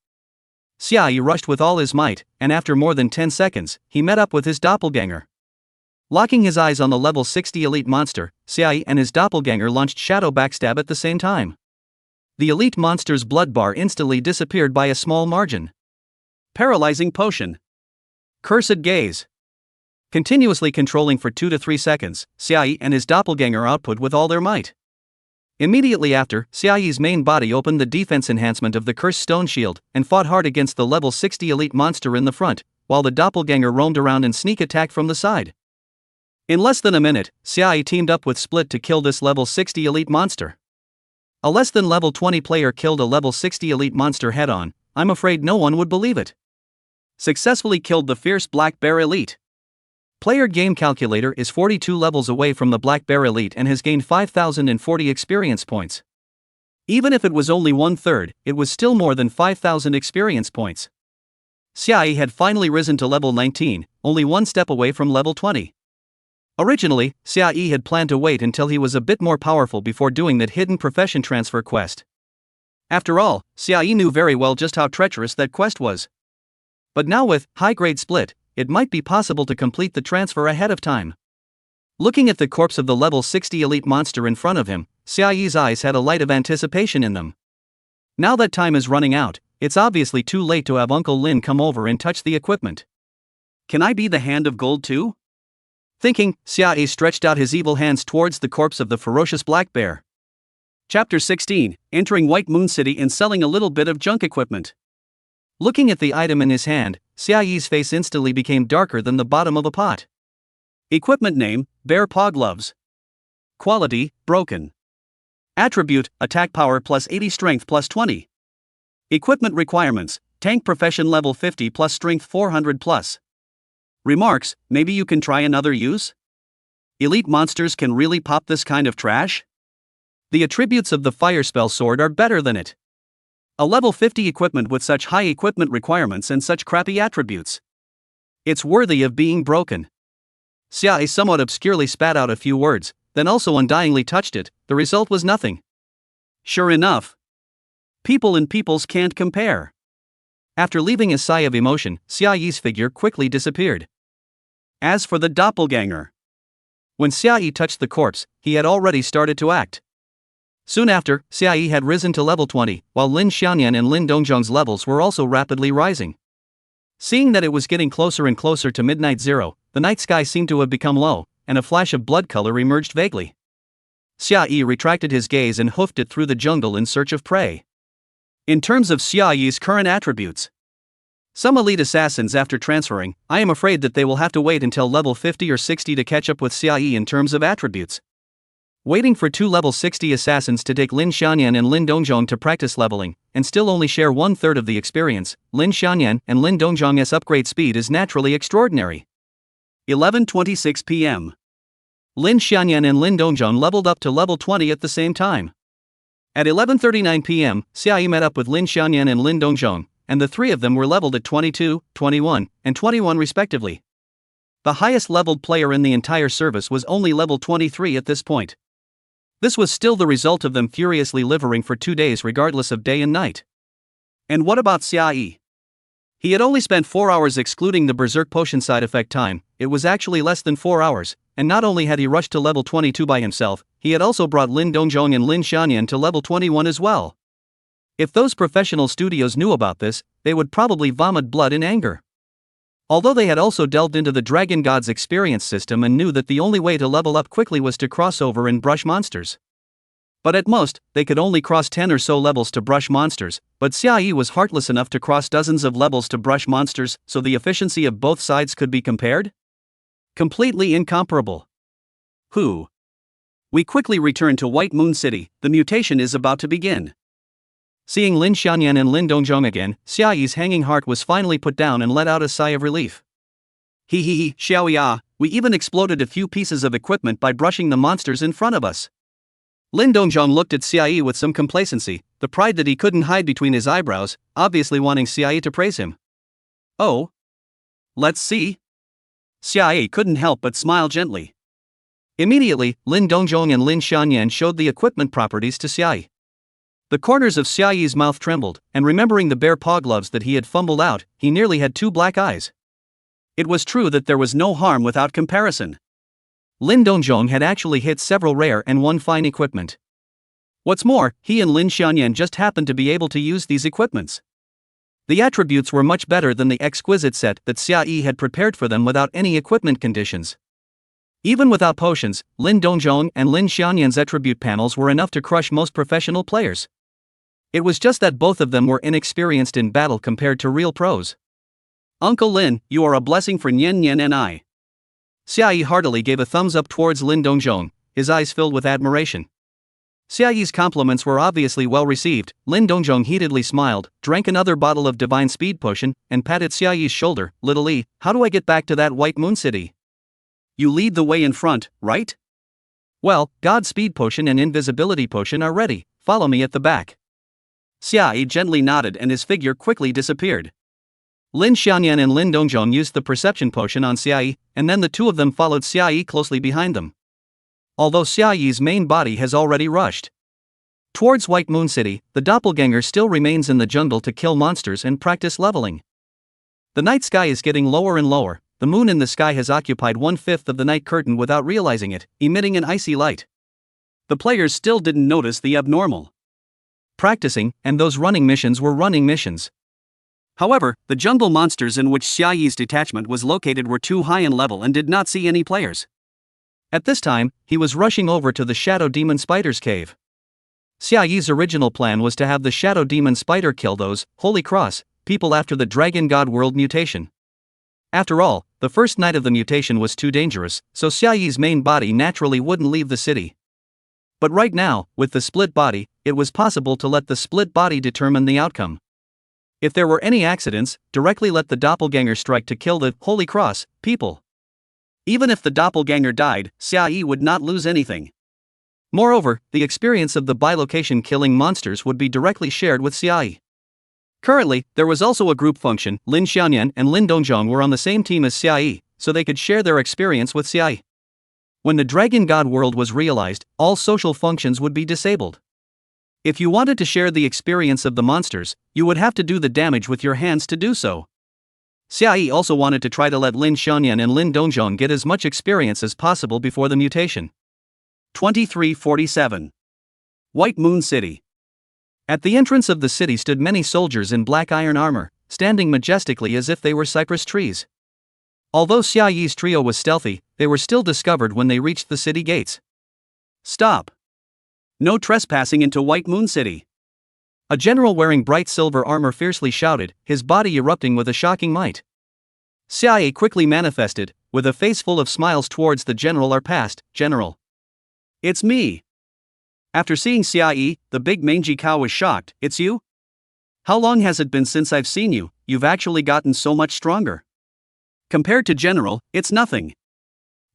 Xia Yi rushed with all his might, and after more than 10 seconds, he met up with his doppelganger. Locking his eyes on the level 60 elite monster, Xia Yi and his doppelganger launched Shadow Backstab at the same time. The elite monster's blood bar instantly disappeared by a small margin. Paralyzing Potion. Cursed Gaze. Continuously controlling for 2 to 3 seconds, Xia Yi and his doppelganger output with all their might. Immediately after, Xia Yi's main body opened the defense enhancement of the Cursed Stone Shield, and fought hard against the level 60 elite monster in the front, while the doppelganger roamed around and sneak attacked from the side. In less than a minute, Xia Yi teamed up with Split to kill this level 60 elite monster. A less than level 20 player killed a level 60 elite monster head-on. I'm afraid no one would believe it. Successfully killed the fierce Black Bear Elite. Player game calculator is 42 levels away from the Black Bear Elite and has gained 5,040 experience points. Even if it was only 1/3, it was still more than 5,000 experience points. Xia Yi had finally risen to level 19, only one step away from level 20. Originally, Xia Yi had planned to wait until he was a bit more powerful before doing that hidden profession transfer quest. After all, Xia Yi knew very well just how treacherous that quest was. But now with high-grade Split, it might be possible to complete the transfer ahead of time. Looking at the corpse of the level 60 elite monster in front of him, Xia Yi's eyes had a light of anticipation in them. Now that time is running out, it's obviously too late to have Uncle Lin come over and touch the equipment. Can I be the hand of gold too? Thinking, Xia Yi stretched out his evil hands towards the corpse of the ferocious black bear. Chapter 16, Entering White Moon City and Selling a Little Bit of Junk Equipment. Looking at the item in his hand, Xia Yi's face instantly became darker than the bottom of a pot. Equipment name, Bear Paw Gloves. Quality, broken. Attribute, attack power plus 80 strength plus 20. Equipment requirements, tank profession level 50 plus strength 400 plus. Remarks, maybe you can try another use? Elite monsters can really pop this kind of trash? The attributes of the fire spell sword are better than it. A level 50 equipment with such high equipment requirements and such crappy attributes. It's worthy of being broken. Xia Yi somewhat obscurely spat out a few words, then also undyingly touched it. The result was nothing. Sure enough. People and peoples can't compare. After leaving a sigh of emotion, Xia Yi's figure quickly disappeared. As for the doppelganger. When Xia Yi touched the corpse, he had already started to act. Soon after, Xia Yi had risen to level 20, while Lin Xianyan and Lin Dongjong's levels were also rapidly rising. Seeing that it was getting closer and closer to midnight zero, the night sky seemed to have become low, and a flash of blood color emerged vaguely. Xia Yi retracted his gaze and hoofed it through the jungle in search of prey. In terms of Xia Yi's current attributes, some elite assassins after transferring, I am afraid that they will have to wait until level 50 or 60 to catch up with Xia Yi in terms of attributes. Waiting for 2 level 60 assassins to take Lin Xianyan and Lin Dongjong to practice leveling, and still only share 1/3 of the experience, Lin Xianyan and Lin Dongjong's upgrade speed is naturally extraordinary. 11:26 p.m. Lin Xianyan and Lin Dongjong leveled up to level 20 at the same time. At 11:39 p.m., Xia Yi met up with Lin Xianyan and Lin Dongjong, and the three of them were leveled at 22, 21, and 21 respectively. The highest leveled player in the entire service was only level 23 at this point. This was still the result of them furiously livering for 2 days regardless of day and night. And what about Xiaoyi? He had only spent 4 hours excluding the Berserk Potion side effect time. It was actually less than 4 hours, and not only had he rushed to level 22 by himself, he had also brought Lin Dongzhong and Lin Xianyan to level 21 as well. If those professional studios knew about this, they would probably vomit blood in anger. Although they had also delved into the Dragon God's experience system and knew that the only way to level up quickly was to cross over and brush monsters. But at most, they could only cross 10 or so levels to brush monsters, but Xiaoyi was heartless enough to cross dozens of levels to brush monsters, so the efficiency of both sides could be compared? Completely incomparable. Who? We quickly return to White Moon City. The mutation is about to begin. Seeing Lin Xianyan and Lin Dongzhong again, Xiaoyi's hanging heart was finally put down and let out a sigh of relief. Hee, Xiaoyi, we even exploded a few pieces of equipment by brushing the monsters in front of us. Lin Dongzhong looked at Xiaoyi with some complacency, the pride that he couldn't hide between his eyebrows, obviously wanting Xiaoyi to praise him. Oh? Let's see. Xiaoyi couldn't help but smile gently. Immediately, Lin Dongzhong and Lin Xianyan showed the equipment properties to Xiaoyi. The corners of Xiaoyi's mouth trembled, and remembering the bare paw gloves that he had fumbled out, he nearly had 2 black eyes. It was true that there was no harm without comparison. Lin Dongzhong had actually hit several rare and 1 fine equipment. What's more, he and Lin Xianyan just happened to be able to use these equipments. The attributes were much better than the exquisite set that Xiaoyi had prepared for them without any equipment conditions. Even without potions, Lin Dongzhong and Lin Xianyan's attribute panels were enough to crush most professional players. It was just that both of them were inexperienced in battle compared to real pros. Uncle Lin, you are a blessing for Nian Nian and I. Xiaoyi heartily gave a thumbs up towards Lin Dongzhong, his eyes filled with admiration. Xiaoyi's compliments were obviously well received. Lin Dongzhong heatedly smiled, drank another bottle of divine speed potion, and patted Xiaoyi's shoulder. Little E, how do I get back to that White Moon City? You lead the way in front, right? Well, God speed potion and invisibility potion are ready, follow me at the back. Xiaoyi gently nodded and his figure quickly disappeared. Lin Xianyan and Lin Dongzhong used the perception potion on Xiaoyi, and then the two of them followed Xiaoyi closely behind them. Although Xiaoyi's main body has already rushed towards White Moon City, the doppelganger still remains in the jungle to kill monsters and practice leveling. The night sky is getting lower and lower. The moon in the sky has occupied 1/5 of the night curtain without realizing it, emitting an icy light. The players still didn't notice the abnormal practicing, and those running missions were running missions. However, the jungle monsters in which Xiaoyi's detachment was located were too high in level and did not see any players. At this time, he was rushing over to the Shadow Demon Spider's cave. Xiaoyi's original plan was to have the Shadow Demon Spider kill those, Holy Cross, people after the Dragon God World mutation. After all, the first night of the mutation was too dangerous, so Xiaoyi's main body naturally wouldn't leave the city. But right now, with the split body, it was possible to let the split body determine the outcome. If there were any accidents, directly let the doppelganger strike to kill the Holy Cross people. Even if the doppelganger died, Xiaoyi would not lose anything. Moreover, the experience of the bilocation killing monsters would be directly shared with Xiaoyi. Currently, there was also a group function. Lin Xianyan and Lin Dongzhong were on the same team as Xiaoyi, so they could share their experience with Xiaoyi. When the Dragon God World was realized, all social functions would be disabled. If you wanted to share the experience of the monsters, you would have to do the damage with your hands to do so. Xiaoyi also wanted to try to let Lin Xianyan and Lin Dongzhong get as much experience as possible before the mutation. 2347. White Moon City. At the entrance of the city stood many soldiers in black iron armor, standing majestically as if they were cypress trees. Although Xiaoyi's trio was stealthy, they were still discovered when they reached the city gates. Stop! No trespassing into White Moon City! A general wearing bright silver armor fiercely shouted, his body erupting with a shocking might. Xiaoyi quickly manifested, with a face full of smiles towards the general. Our past, General. It's me! After seeing Xiaoyi, the big mangy cow was shocked. It's you? How long has it been since I've seen you? You've actually gotten so much stronger. Compared to General, it's nothing.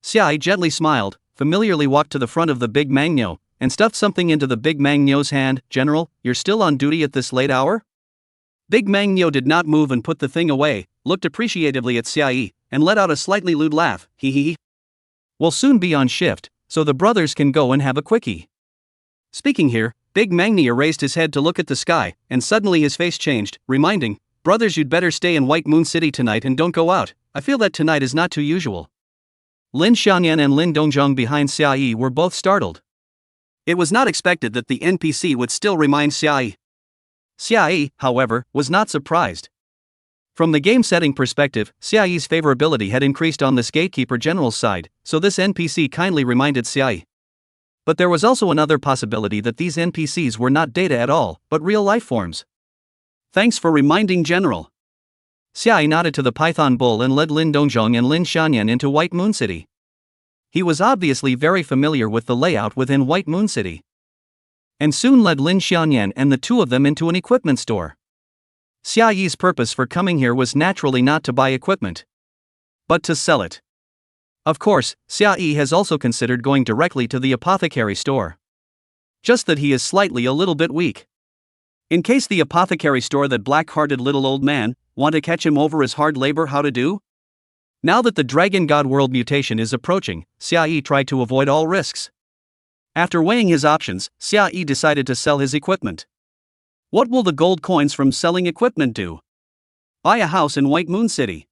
Xiaoyi gently smiled, familiarly walked to the front of the big Mangnyo, and stuffed something into the big Mangnyo's hand. General, you're still on duty at this late hour? Big Mangnyo did not move and put the thing away, looked appreciatively at Xiaoyi, and let out a slightly lewd laugh. Hee hee. We'll soon be on shift, so the brothers can go and have a quickie. Speaking here, Big Magnia raised his head to look at the sky, and suddenly his face changed, reminding, brothers, you'd better stay in White Moon City tonight and don't go out. I feel that tonight is not too usual. Lin Xianyan and Lin Dongzhong behind Xiaoyi were both startled. It was not expected that the NPC would still remind Xiaoyi. Xiaoyi, however, was not surprised. From the game setting perspective, Xiaoyi's favorability had increased on this Gatekeeper General's side, so this NPC kindly reminded Xiaoyi. But there was also another possibility that these NPCs were not data at all, but real life forms. Thanks for reminding General. Xiaoyi nodded to the Python Bull and led Lin Dongzhong and Lin Xianyan into White Moon City. He was obviously very familiar with the layout within White Moon City. And soon led Lin Xianyan and the two of them into an equipment store. Xiaoyi's purpose for coming here was naturally not to buy equipment, but to sell it. Of course, Xiaoyi has also considered going directly to the apothecary store. Just that he is slightly a little bit weak. In case the apothecary store, that black-hearted little old man, want to catch him over his hard labor how to do? Now that the Dragon God World mutation is approaching, Xiaoyi tried to avoid all risks. After weighing his options, Xiaoyi decided to sell his equipment. What will the gold coins from selling equipment do? Buy a house in White Moon City.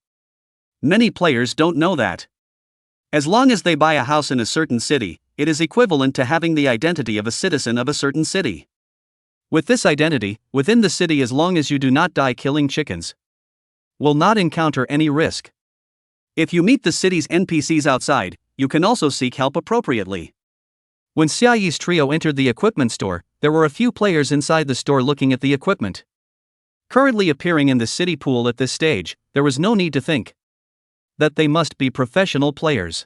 Many players don't know that. As long as they buy a house in a certain city, it is equivalent to having the identity of a citizen of a certain city. With this identity, within the city, as long as you do not die killing chickens, will not encounter any risk. If you meet the city's NPCs outside, you can also seek help appropriately. When Xiaoyi's trio entered the equipment store, there were a few players inside the store looking at the equipment. Currently appearing in the city pool at this stage, there was no need to think that they must be professional players.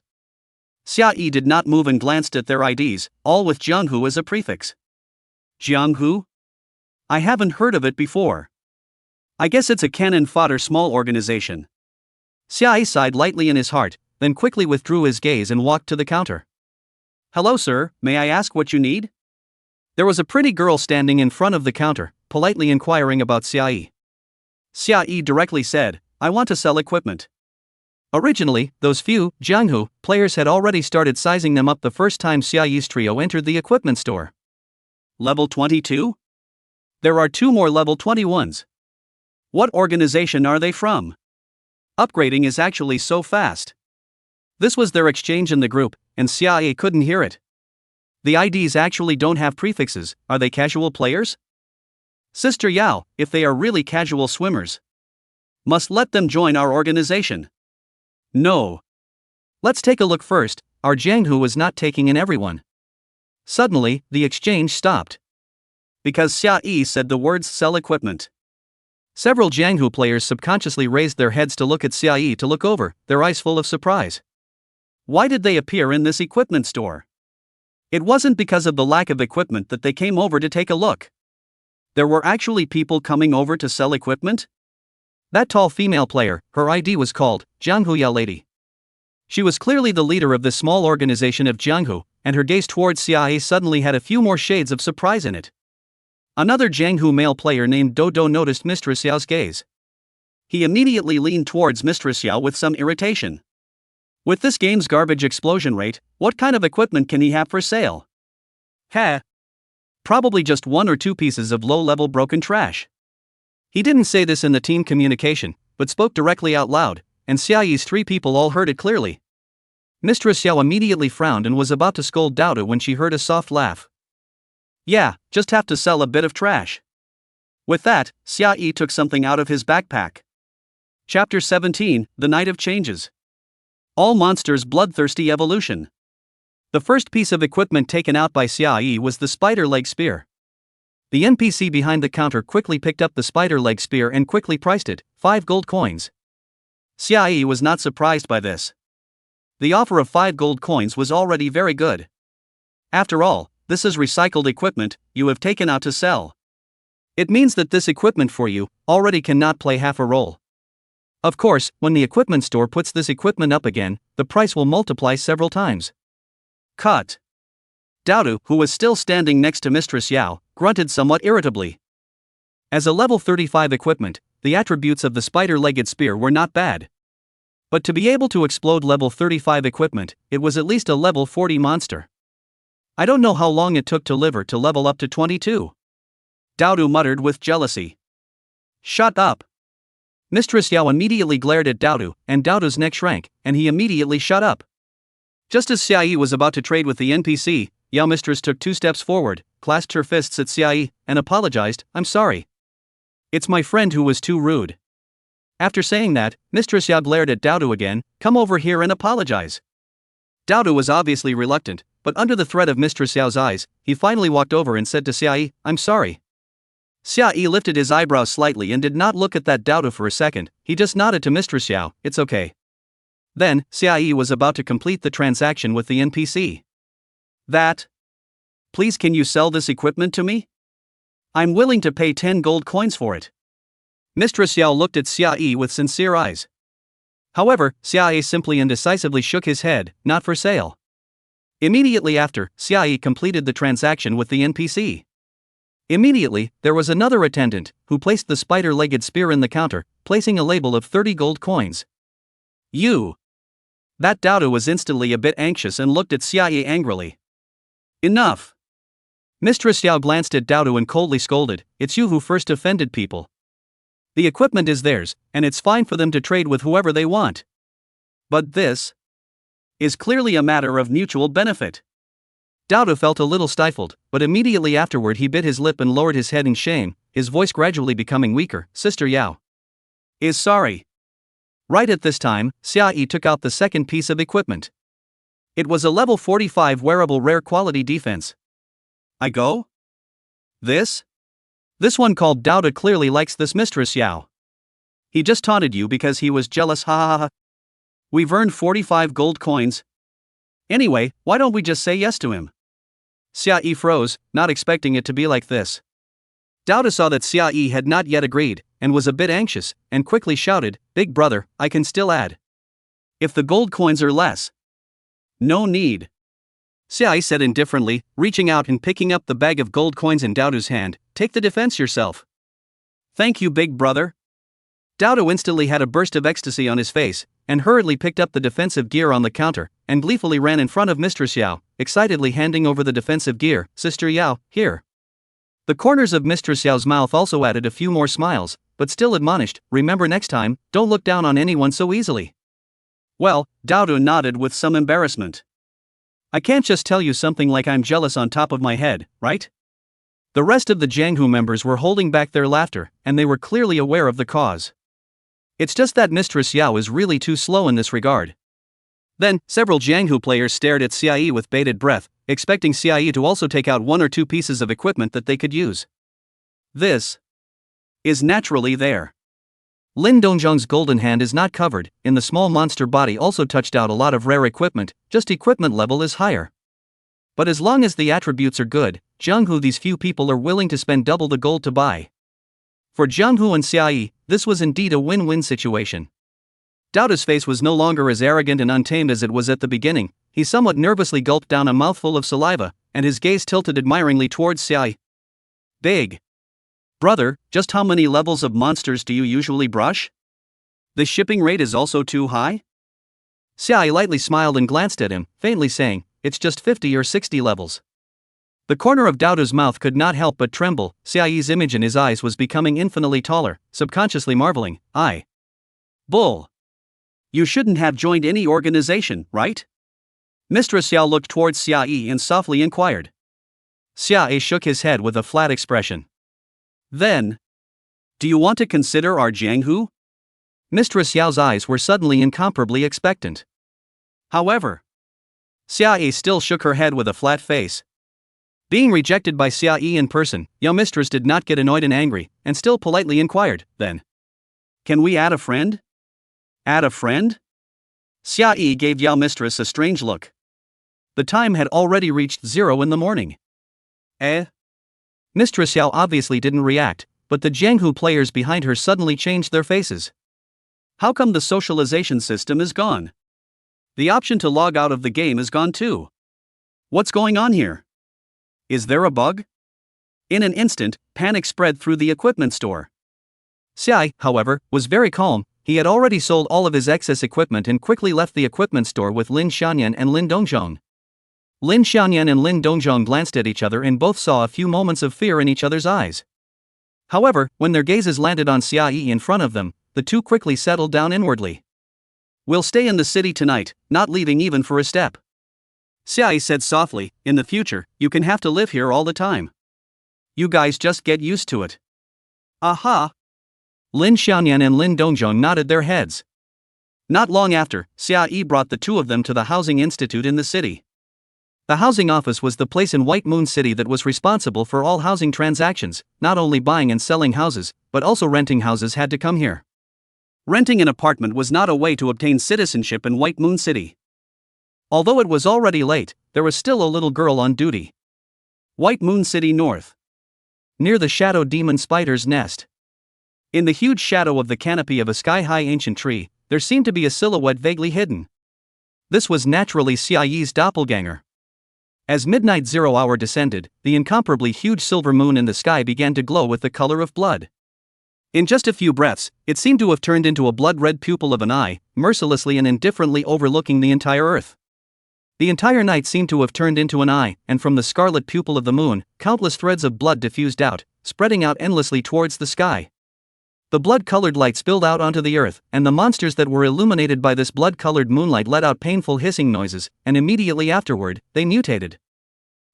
Xiaoyi did not move and glanced at their IDs, all with Jianghu as a prefix. Jianghu? I haven't heard of it before. I guess it's a cannon fodder small organization. Xiaoyi sighed lightly in his heart, then quickly withdrew his gaze and walked to the counter. Hello sir, may I ask what you need? There was a pretty girl standing in front of the counter, politely inquiring about Xiaoyi. Xiaoyi directly said, I want to sell equipment. Originally, those few, Jianghu, players had already started sizing them up the first time Xiaoyi's trio entered the equipment store. Level 22? There are 2 more level 21s. What organization are they from? Upgrading is actually so fast. This was their exchange in the group, and Xiaoyi couldn't hear it. The IDs actually don't have prefixes. Are they casual players? Sister Yao, if they are really casual swimmers, must let them join our organization. No. Let's take a look first. Our Jianghu was not taking in everyone. Suddenly, the exchange stopped. Because Xiaoyi said the words sell equipment. Several Jianghu players subconsciously raised their heads to look at Xiaoyi to look over, their eyes full of surprise. Why did they appear in this equipment store? It wasn't because of the lack of equipment that they came over to take a look. There were actually people coming over to sell equipment? That tall female player, her ID was called Jianghu Ya Lady. She was clearly the leader of this small organization of Jianghu, and her gaze towards Xiaoyi suddenly had a few more shades of surprise in it. Another Jianghu male player named Dodo noticed Mistress Yao's gaze. He immediately leaned towards Mistress Yao with some irritation. With this game's garbage explosion rate, what kind of equipment can he have for sale? Probably just 1 or 2 pieces of low-level broken trash. He didn't say this in the team communication, but spoke directly out loud, and Xiaoyi's 3 people all heard it clearly. Mistress Yao immediately frowned and was about to scold Dodo when she heard a soft laugh. Yeah, just have to sell a bit of trash. With that, Xiaoyi took something out of his backpack. Chapter 17, The Night of Changes. All Monsters' Bloodthirsty Evolution. The first piece of equipment taken out by Xiaoyi was the spider leg spear. The NPC behind the counter quickly picked up the spider leg spear and quickly priced it, 5 gold coins. Xiaoyi was not surprised by this. The offer of 5 gold coins was already very good. After all, this is recycled equipment you have taken out to sell. It means that this equipment for you already cannot play half a role. Of course, when the equipment store puts this equipment up again, the price will multiply several times. Cut. Dodo, who was still standing next to Mistress Yao, grunted somewhat irritably. As a level 35 equipment, the attributes of the spider-legged spear were not bad. But to be able to explode level 35 equipment, it was at least a level 40 monster. I don't know how long it took to level up to 22. Daodu muttered with jealousy. Shut up. Mistress Yao immediately glared at Daodu, and Daodu's neck shrank, and he immediately shut up. Just as Xiaoyi was about to trade with the NPC, Yao Mistress took 2 steps forward, clasped her fists at Xiaoyi, and apologized, I'm sorry. It's my friend who was too rude. After saying that, Mistress Yao glared at Daodu again, come over here and apologize. Daodu was obviously reluctant, but under the threat of Mistress Yao's eyes, he finally walked over and said to Xiaoyi, I'm sorry. Xiaoyi lifted his eyebrows slightly and did not look at that Daodu for a second, he just nodded to Mistress Yao, it's okay. Then, Xiaoyi was about to complete the transaction with the NPC. Please can you sell this equipment to me? I'm willing to pay 10 gold coins for it. Mistress Yao looked at Xiaoyi with sincere eyes. However, Xiaoyi simply and decisively shook his head, not for sale. Immediately after, Xiaoyi completed the transaction with the NPC. Immediately, there was another attendant, who placed the spider-legged spear in the counter, placing a label of 30 gold coins. You! That Daodu was instantly a bit anxious and looked at Xiaoyi angrily. Enough! Mistress Yao glanced at Daodu and coldly scolded, it's you who first offended people. The equipment is theirs, and it's fine for them to trade with whoever they want. But this is clearly a matter of mutual benefit. Daodu felt a little stifled, but immediately afterward he bit his lip and lowered his head in shame, his voice gradually becoming weaker. Sister Yao is sorry. Right at this time, Xiaoyi took out the second piece of equipment. It was a level 45 wearable rare quality defense. I go? This one called Daodu clearly likes this Mistress Yao. He just taunted you because he was jealous, ha ha ha. We've earned 45 gold coins. Anyway, why don't we just say yes to him? Xiaoyi froze, not expecting it to be like this. Daodu saw that Xiaoyi had not yet agreed, and was a bit anxious, and quickly shouted, Big brother, I can still add. If the gold coins are less. No need. Xiaoyi said indifferently, reaching out and picking up the bag of gold coins in Daodu's hand, take the defense yourself. Thank you, big brother. Daodu instantly had a burst of ecstasy on his face, and hurriedly picked up the defensive gear on the counter, and gleefully ran in front of Mistress Yao, excitedly handing over the defensive gear. Sister Yao, here. The corners of Mistress Yao's mouth also added a few more smiles, but still admonished, remember next time, don't look down on anyone so easily. Well, Daodu nodded with some embarrassment. I can't just tell you something like I'm jealous on top of my head, right? The rest of the Jianghu members were holding back their laughter, and they were clearly aware of the cause. It's just that Mistress Yao is really too slow in this regard. Then, several Jianghu players stared at Xiaoyi with bated breath, expecting Xiaoyi to also take out 1 or 2 pieces of equipment that they could use. This is naturally there. Lin Dongzhong's golden hand is not covered, in the small monster body also touched out a lot of rare equipment, just equipment level is higher. But as long as the attributes are good, Jianghu these few people are willing to spend double the gold to buy. For Jianghu and Xiaoyi, this was indeed a win-win situation. Daodu's face was no longer as arrogant and untamed as it was at the beginning, he somewhat nervously gulped down a mouthful of saliva, and his gaze tilted admiringly towards Xiaoyi. Big brother, just how many levels of monsters do you usually brush? The shipping rate is also too high? Xiaoyi lightly smiled and glanced at him, faintly saying, it's just 50 or 60 levels. The corner of Daodu's mouth could not help but tremble. Xiaoyi's image in his eyes was becoming infinitely taller, subconsciously marveling, Bull. You shouldn't have joined any organization, right? Mistress Yao looked towards Xiaoyi and softly inquired. Xiaoyi shook his head with a flat expression. Then, do you want to consider our Jianghu? Mistress Yao's eyes were suddenly incomparably expectant. However, Xiaoyi still shook her head with a flat face. Being rejected by Xiaoyi in person, Yao Mistress did not get annoyed and angry, and still politely inquired, then, can we add a friend? Add a friend? Xiaoyi gave Yao Mistress a strange look. The time had already reached 0 in the morning. Mistress Yao obviously didn't react, but the Jianghu players behind her suddenly changed their faces. How come the socialization system is gone? The option to log out of the game is gone too. What's going on here? Is there a bug? In an instant, panic spread through the equipment store. Xiaoyi, however, was very calm, he had already sold all of his excess equipment and quickly left the equipment store with Lin Xianyan and Lin Dongzhong. Lin Xianyan and Lin Dongzhong glanced at each other and both saw a few moments of fear in each other's eyes. However, when their gazes landed on Xia Yi in front of them, the two quickly settled down inwardly. "We'll stay in the city tonight, not leaving even for a step," Xia Yi said softly. "In the future, you can have to live here all the time. You guys just get used to it." "Aha!" Lin Xianyan and Lin Dongzhong nodded their heads. Not long after, Xia Yi brought the two of them to the housing institute in the city. The housing office was the place in White Moon City that was responsible for all housing transactions. Not only buying and selling houses, but also renting houses had to come here. Renting an apartment was not a way to obtain citizenship in White Moon City. Although it was already late, there was still a little girl on duty. White Moon City North. Near the shadow demon spider's nest. In the huge shadow of the canopy of a sky-high ancient tree, there seemed to be a silhouette vaguely hidden. This was naturally Xia Yi's doppelganger. As midnight 0 hour descended, the incomparably huge silver moon in the sky began to glow with the color of blood. In just a few breaths, it seemed to have turned into a blood-red pupil of an eye, mercilessly and indifferently overlooking the entire earth. The entire night seemed to have turned into an eye, and from the scarlet pupil of the moon, countless threads of blood diffused out, spreading out endlessly towards the sky. The blood-colored light spilled out onto the earth, and the monsters that were illuminated by this blood-colored moonlight let out painful hissing noises, and immediately afterward, they mutated.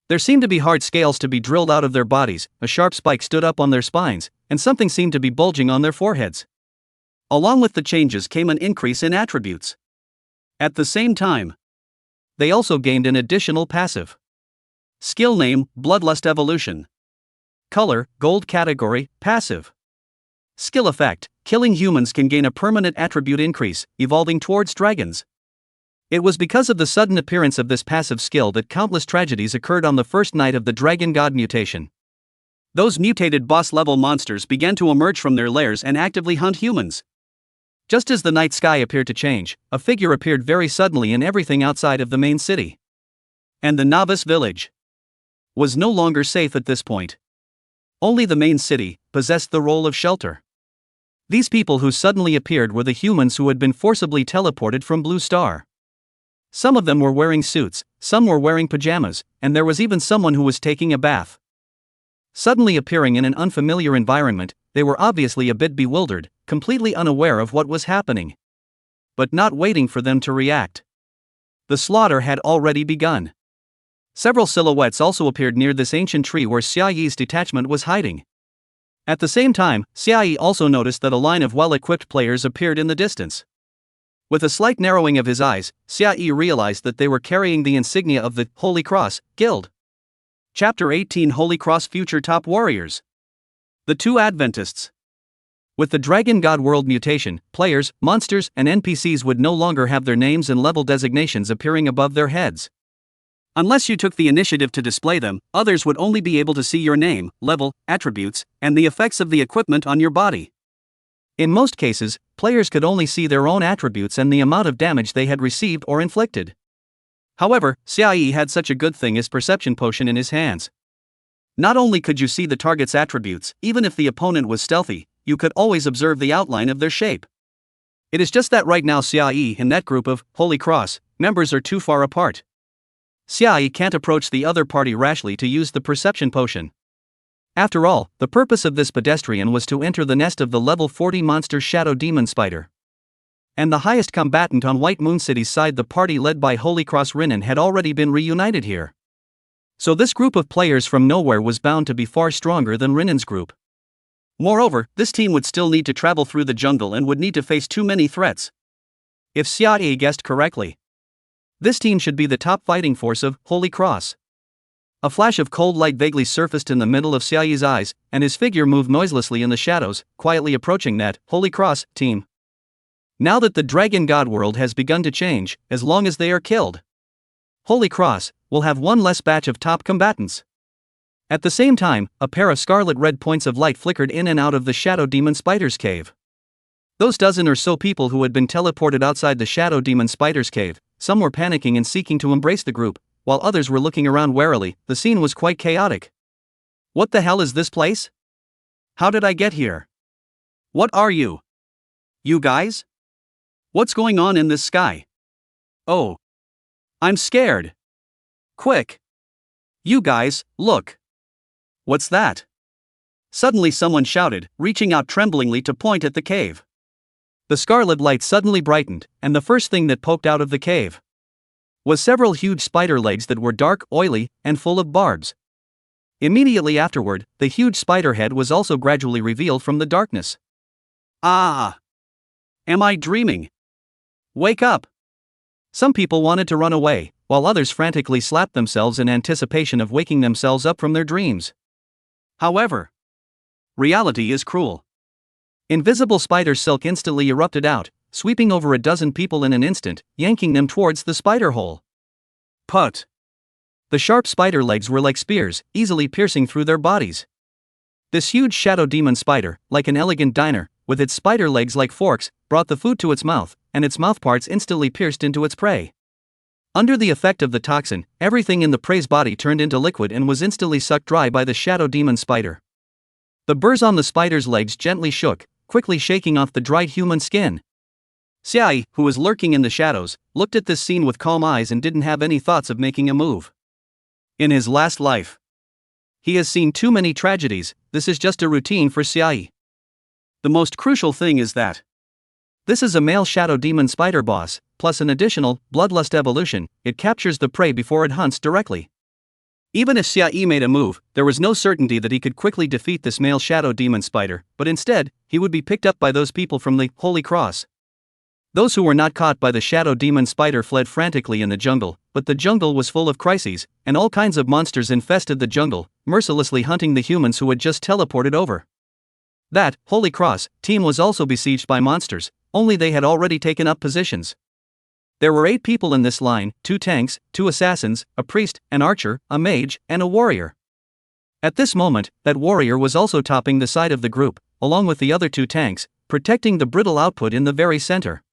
There seemed to be hard scales to be drilled out of their bodies, a sharp spike stood up on their spines, and something seemed to be bulging on their foreheads. Along with the changes came an increase in attributes. At the same time, they also gained an additional passive. Skill name, Bloodlust Evolution. Color, Gold category, passive. Skill effect, killing humans can gain a permanent attribute increase, evolving towards dragons. It was because of the sudden appearance of this passive skill that countless tragedies occurred on the first night of the Dragon God mutation. Those mutated boss-level monsters began to emerge from their lairs and actively hunt humans. Just as the night sky appeared to change, a figure appeared very suddenly in everything outside of the main city. And the novice village was no longer safe at this point. Only the main city possessed the role of shelter. These people who suddenly appeared were the humans who had been forcibly teleported from Blue Star. Some of them were wearing suits, some were wearing pajamas, and there was even someone who was taking a bath. Suddenly appearing in an unfamiliar environment, they were obviously a bit bewildered, completely unaware of what was happening. But not waiting for them to react. The slaughter had already begun. Several silhouettes also appeared near this ancient tree where Xia Yi's detachment was hiding. At the same time, Xia Yi also noticed that a line of well-equipped players appeared in the distance. With a slight narrowing of his eyes, Xia Yi realized that they were carrying the insignia of the Holy Cross Guild. Chapter 18 Holy Cross Future Top Warriors. The two Adventists. With the Dragon God World mutation, players, monsters, and NPCs would no longer have their names and level designations appearing above their heads. Unless you took the initiative to display them, others would only be able to see your name, level, attributes, and the effects of the equipment on your body. In most cases, players could only see their own attributes and the amount of damage they had received or inflicted. However, Xia Yi had such a good thing as perception potion in his hands. Not only could you see the target's attributes, even if the opponent was stealthy, you could always observe the outline of their shape. It is just that right now Xia Yi and that group of Holy Cross members are too far apart. Xia Yi can't approach the other party rashly to use the perception potion. After all, the purpose of this pedestrian was to enter the nest of the level 40 monster Shadow Demon Spider. And the highest combatant on White Moon City's side, the party led by Holy Cross Rinnan, had already been reunited here. So this group of players from nowhere was bound to be far stronger than Rinnan's group. Moreover, this team would still need to travel through the jungle and would need to face too many threats. If Xia Yi guessed correctly, this team should be the top fighting force of Holy Cross. A flash of cold light vaguely surfaced in the middle of Xia Yi's eyes, and his figure moved noiselessly in the shadows, quietly approaching that Holy Cross team. Now that the Dragon God world has begun to change, as long as they are killed, Holy Cross will have one less batch of top combatants. At the same time, a pair of scarlet-red points of light flickered in and out of the Shadow Demon Spider's cave. Those dozen or so people who had been teleported outside the Shadow Demon Spider's cave, some were panicking and seeking to embrace the group, while others were looking around warily. The scene was quite chaotic. What the hell is this place? How did I get here? What are you? You guys? What's going on in this sky? Oh. I'm scared. Quick. You guys, look. What's that? Suddenly someone shouted, reaching out tremblingly to point at the cave. The scarlet light suddenly brightened, and the first thing that poked out of the cave was several huge spider legs that were dark, oily, and full of barbs. Immediately afterward, the huge spider head was also gradually revealed from the darkness. Ah! Am I dreaming? Wake up! Some people wanted to run away, while others frantically slapped themselves in anticipation of waking themselves up from their dreams. However, reality is cruel. Invisible spider silk instantly erupted out, sweeping over a dozen people in an instant, yanking them towards the spider hole. Put! The sharp spider legs were like spears, easily piercing through their bodies. This huge shadow demon spider, like an elegant diner, with its spider legs like forks, brought the food to its mouth, and its mouthparts instantly pierced into its prey. Under the effect of the toxin, everything in the prey's body turned into liquid and was instantly sucked dry by the shadow demon spider. The burrs on the spider's legs gently shook, quickly shaking off the dried human skin. Xiai, who was lurking in the shadows, looked at this scene with calm eyes and didn't have any thoughts of making a move. In his last life, he has seen too many tragedies. This is just a routine for Xiai. The most crucial thing is that this is a male shadow demon spider boss, plus an additional bloodlust evolution. It captures the prey before it hunts directly. Even if Xiai made a move, there was no certainty that he could quickly defeat this male shadow demon spider, but instead, he would be picked up by those people from the Holy Cross. Those who were not caught by the shadow demon spider fled frantically in the jungle, but the jungle was full of crises, and all kinds of monsters infested the jungle, mercilessly hunting the humans who had just teleported over. That Holy Cross team was also besieged by monsters, only they had already taken up positions. There were 8 people in this line, 2 tanks, 2 assassins, a priest, an archer, a mage, and a warrior. At this moment, that warrior was also topping the side of the group, along with the other 2 tanks, protecting the brittle output in the very center.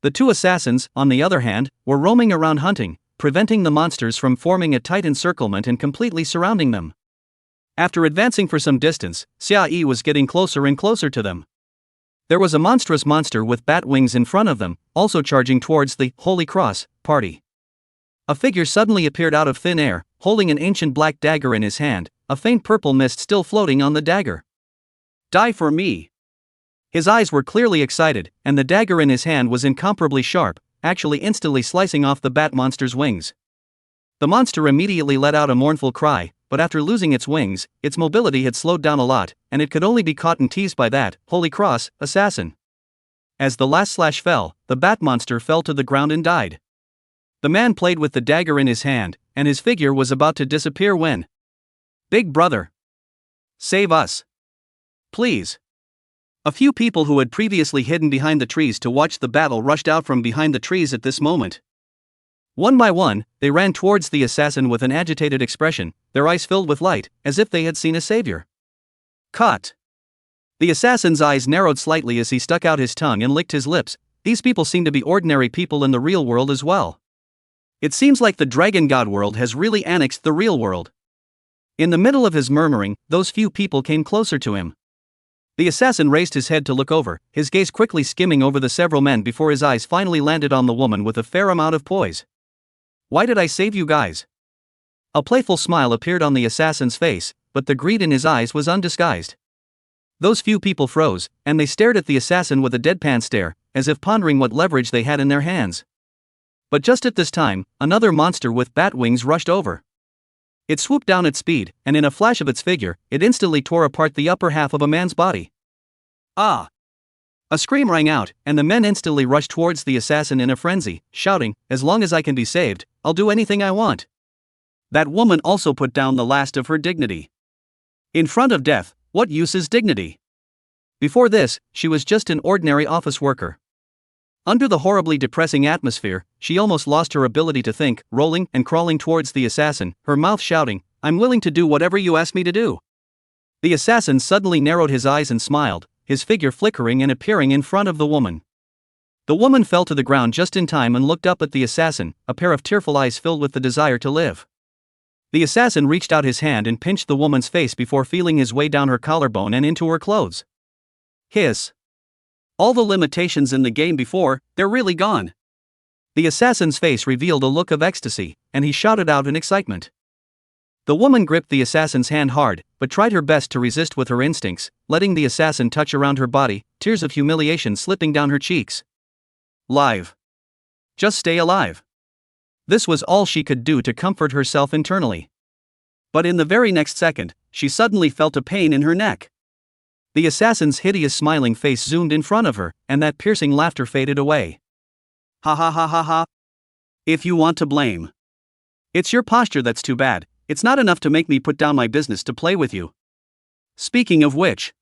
The 2 assassins, on the other hand, were roaming around hunting, preventing the monsters from forming a tight encirclement and completely surrounding them. After advancing for some distance, Xiai was getting closer and closer to them. There was a monstrous monster with bat wings in front of them, also charging towards the Holy Cross party. A figure suddenly appeared out of thin air, holding an ancient black dagger in his hand, a faint purple mist still floating on the dagger. Die for me! His eyes were clearly excited, and the dagger in his hand was incomparably sharp, actually instantly slicing off the bat monster's wings. The monster immediately let out a mournful cry, but after losing its wings, its mobility had slowed down a lot, and it could only be caught and teased by that Holy Cross assassin. As the last slash fell, the bat monster fell to the ground and died. The man played with the dagger in his hand, and his figure was about to disappear when Big Brother! Save us! Please! A few people who had previously hidden behind the trees to watch the battle rushed out from behind the trees at this moment. One by one, they ran towards the assassin with an agitated expression, their eyes filled with light, as if they had seen a savior. Cut! The assassin's eyes narrowed slightly as he stuck out his tongue and licked his lips. These people seem to be ordinary people in the real world as well. It seems like the dragon god world has really annexed the real world. In the middle of his murmuring, those few people came closer to him. The assassin raised his head to look over, his gaze quickly skimming over the several men before his eyes finally landed on the woman with a fair amount of poise. Why did I save you guys? A playful smile appeared on the assassin's face, but the greed in his eyes was undisguised. Those few people froze, and they stared at the assassin with a deadpan stare, as if pondering what leverage they had in their hands. But just at this time, another monster with bat wings rushed over. It swooped down at speed, and in a flash of its figure, it instantly tore apart the upper half of a man's body. Ah! A scream rang out, and the men instantly rushed towards the assassin in a frenzy, shouting, "As long as I can be saved, I'll do anything I want." That woman also put down the last of her dignity. In front of death, what use is dignity? Before this, she was just an ordinary office worker. Under the horribly depressing atmosphere, she almost lost her ability to think, rolling and crawling towards the assassin, her mouth shouting, "I'm willing to do whatever you ask me to do." The assassin suddenly narrowed his eyes and smiled, his figure flickering and appearing in front of the woman. The woman fell to the ground just in time and looked up at the assassin, a pair of tearful eyes filled with the desire to live. The assassin reached out his hand and pinched the woman's face before feeling his way down her collarbone and into her clothes. Hiss! All the limitations in the game before, they're really gone. The assassin's face revealed a look of ecstasy, and he shouted out in excitement. The woman gripped the assassin's hand hard, but tried her best to resist with her instincts, letting the assassin touch around her body, tears of humiliation slipping down her cheeks. Live. Just stay alive. This was all she could do to comfort herself internally. But in the very next second, she suddenly felt a pain in her neck. The assassin's hideous smiling face zoomed in front of her, and that piercing laughter faded away. Ha ha ha ha ha. If you want to blame. It's your posture that's too bad. It's not enough to make me put down my business to play with you. Speaking of which.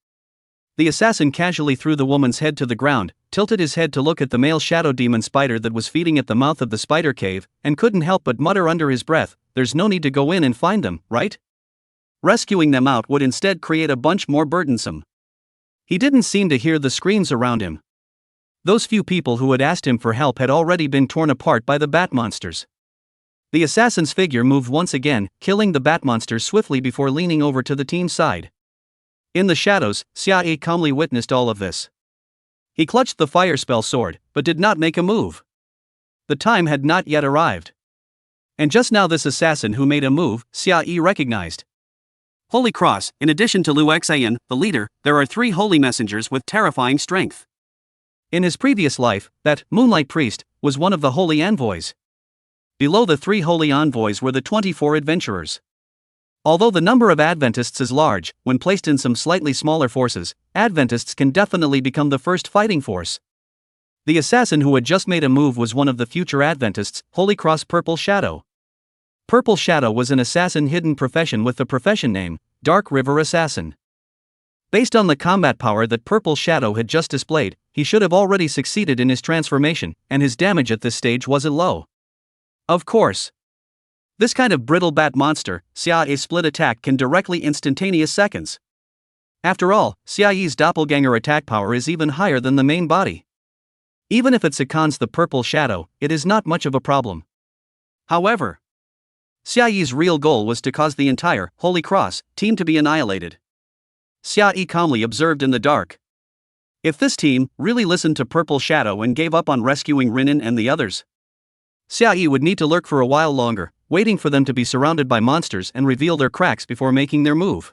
The assassin casually threw the woman's head to the ground, tilted his head to look at the male shadow demon spider that was feeding at the mouth of the spider cave, and couldn't help but mutter under his breath, "There's no need to go in and find them, right? Rescuing them out would instead create a bunch more burdensome." He didn't seem to hear the screams around him. Those few people who had asked him for help had already been torn apart by the bat monsters. The assassin's figure moved once again, killing the bat monsters swiftly before leaning over to the team's side. In the shadows, Xia calmly witnessed all of this. He clutched the fire spell sword, but did not make a move. The time had not yet arrived. And just now this assassin who made a move, Xia recognized. Holy Cross, in addition to Lu Xian, the leader, there are 3 holy messengers with terrifying strength. In his previous life, that Moonlight Priest was one of the holy envoys. Below the 3 holy envoys were the 24 adventurers. Although the number of Adventists is large, when placed in some slightly smaller forces, Adventists can definitely become the first fighting force. The assassin who had just made a move was one of the future Adventists, Holy Cross Purple Shadow. Purple Shadow was an assassin hidden profession with the profession name, Dark River Assassin. Based on the combat power that Purple Shadow had just displayed, he should have already succeeded in his transformation, and his damage at this stage wasn't low. Of course. This kind of brittle bat monster, Xiao's split attack can directly instantaneous seconds. After all, Xiao's doppelganger attack power is even higher than the main body. Even if it seconds the Purple Shadow, it is not much of a problem. However, Xiao's real goal was to cause the entire Holy Cross team to be annihilated. Xiao calmly observed in the dark. If this team really listened to Purple Shadow and gave up on rescuing Rinin and the others, Xiao would need to lurk for a while longer, waiting for them to be surrounded by monsters and reveal their cracks before making their move.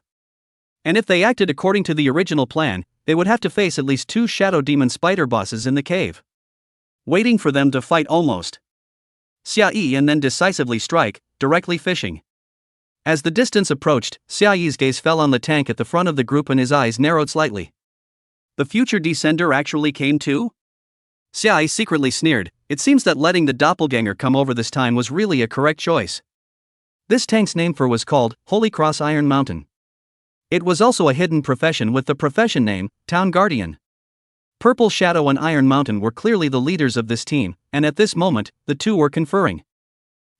And if they acted according to the original plan, they would have to face at least 2 shadow demon spider bosses in the cave. Waiting for them to fight almost. Xiao and then decisively strike, directly fishing. As the distance approached, Xiao's gaze fell on the tank at the front of the group and his eyes narrowed slightly. The future descender actually came too? Xiao secretly sneered. It seems that letting the doppelganger come over this time was really a correct choice. This tank's name was called Holy Cross Iron Mountain. It was also a hidden profession with the profession name, Town Guardian. Purple Shadow and Iron Mountain were clearly the leaders of this team, and at this moment, the two were conferring.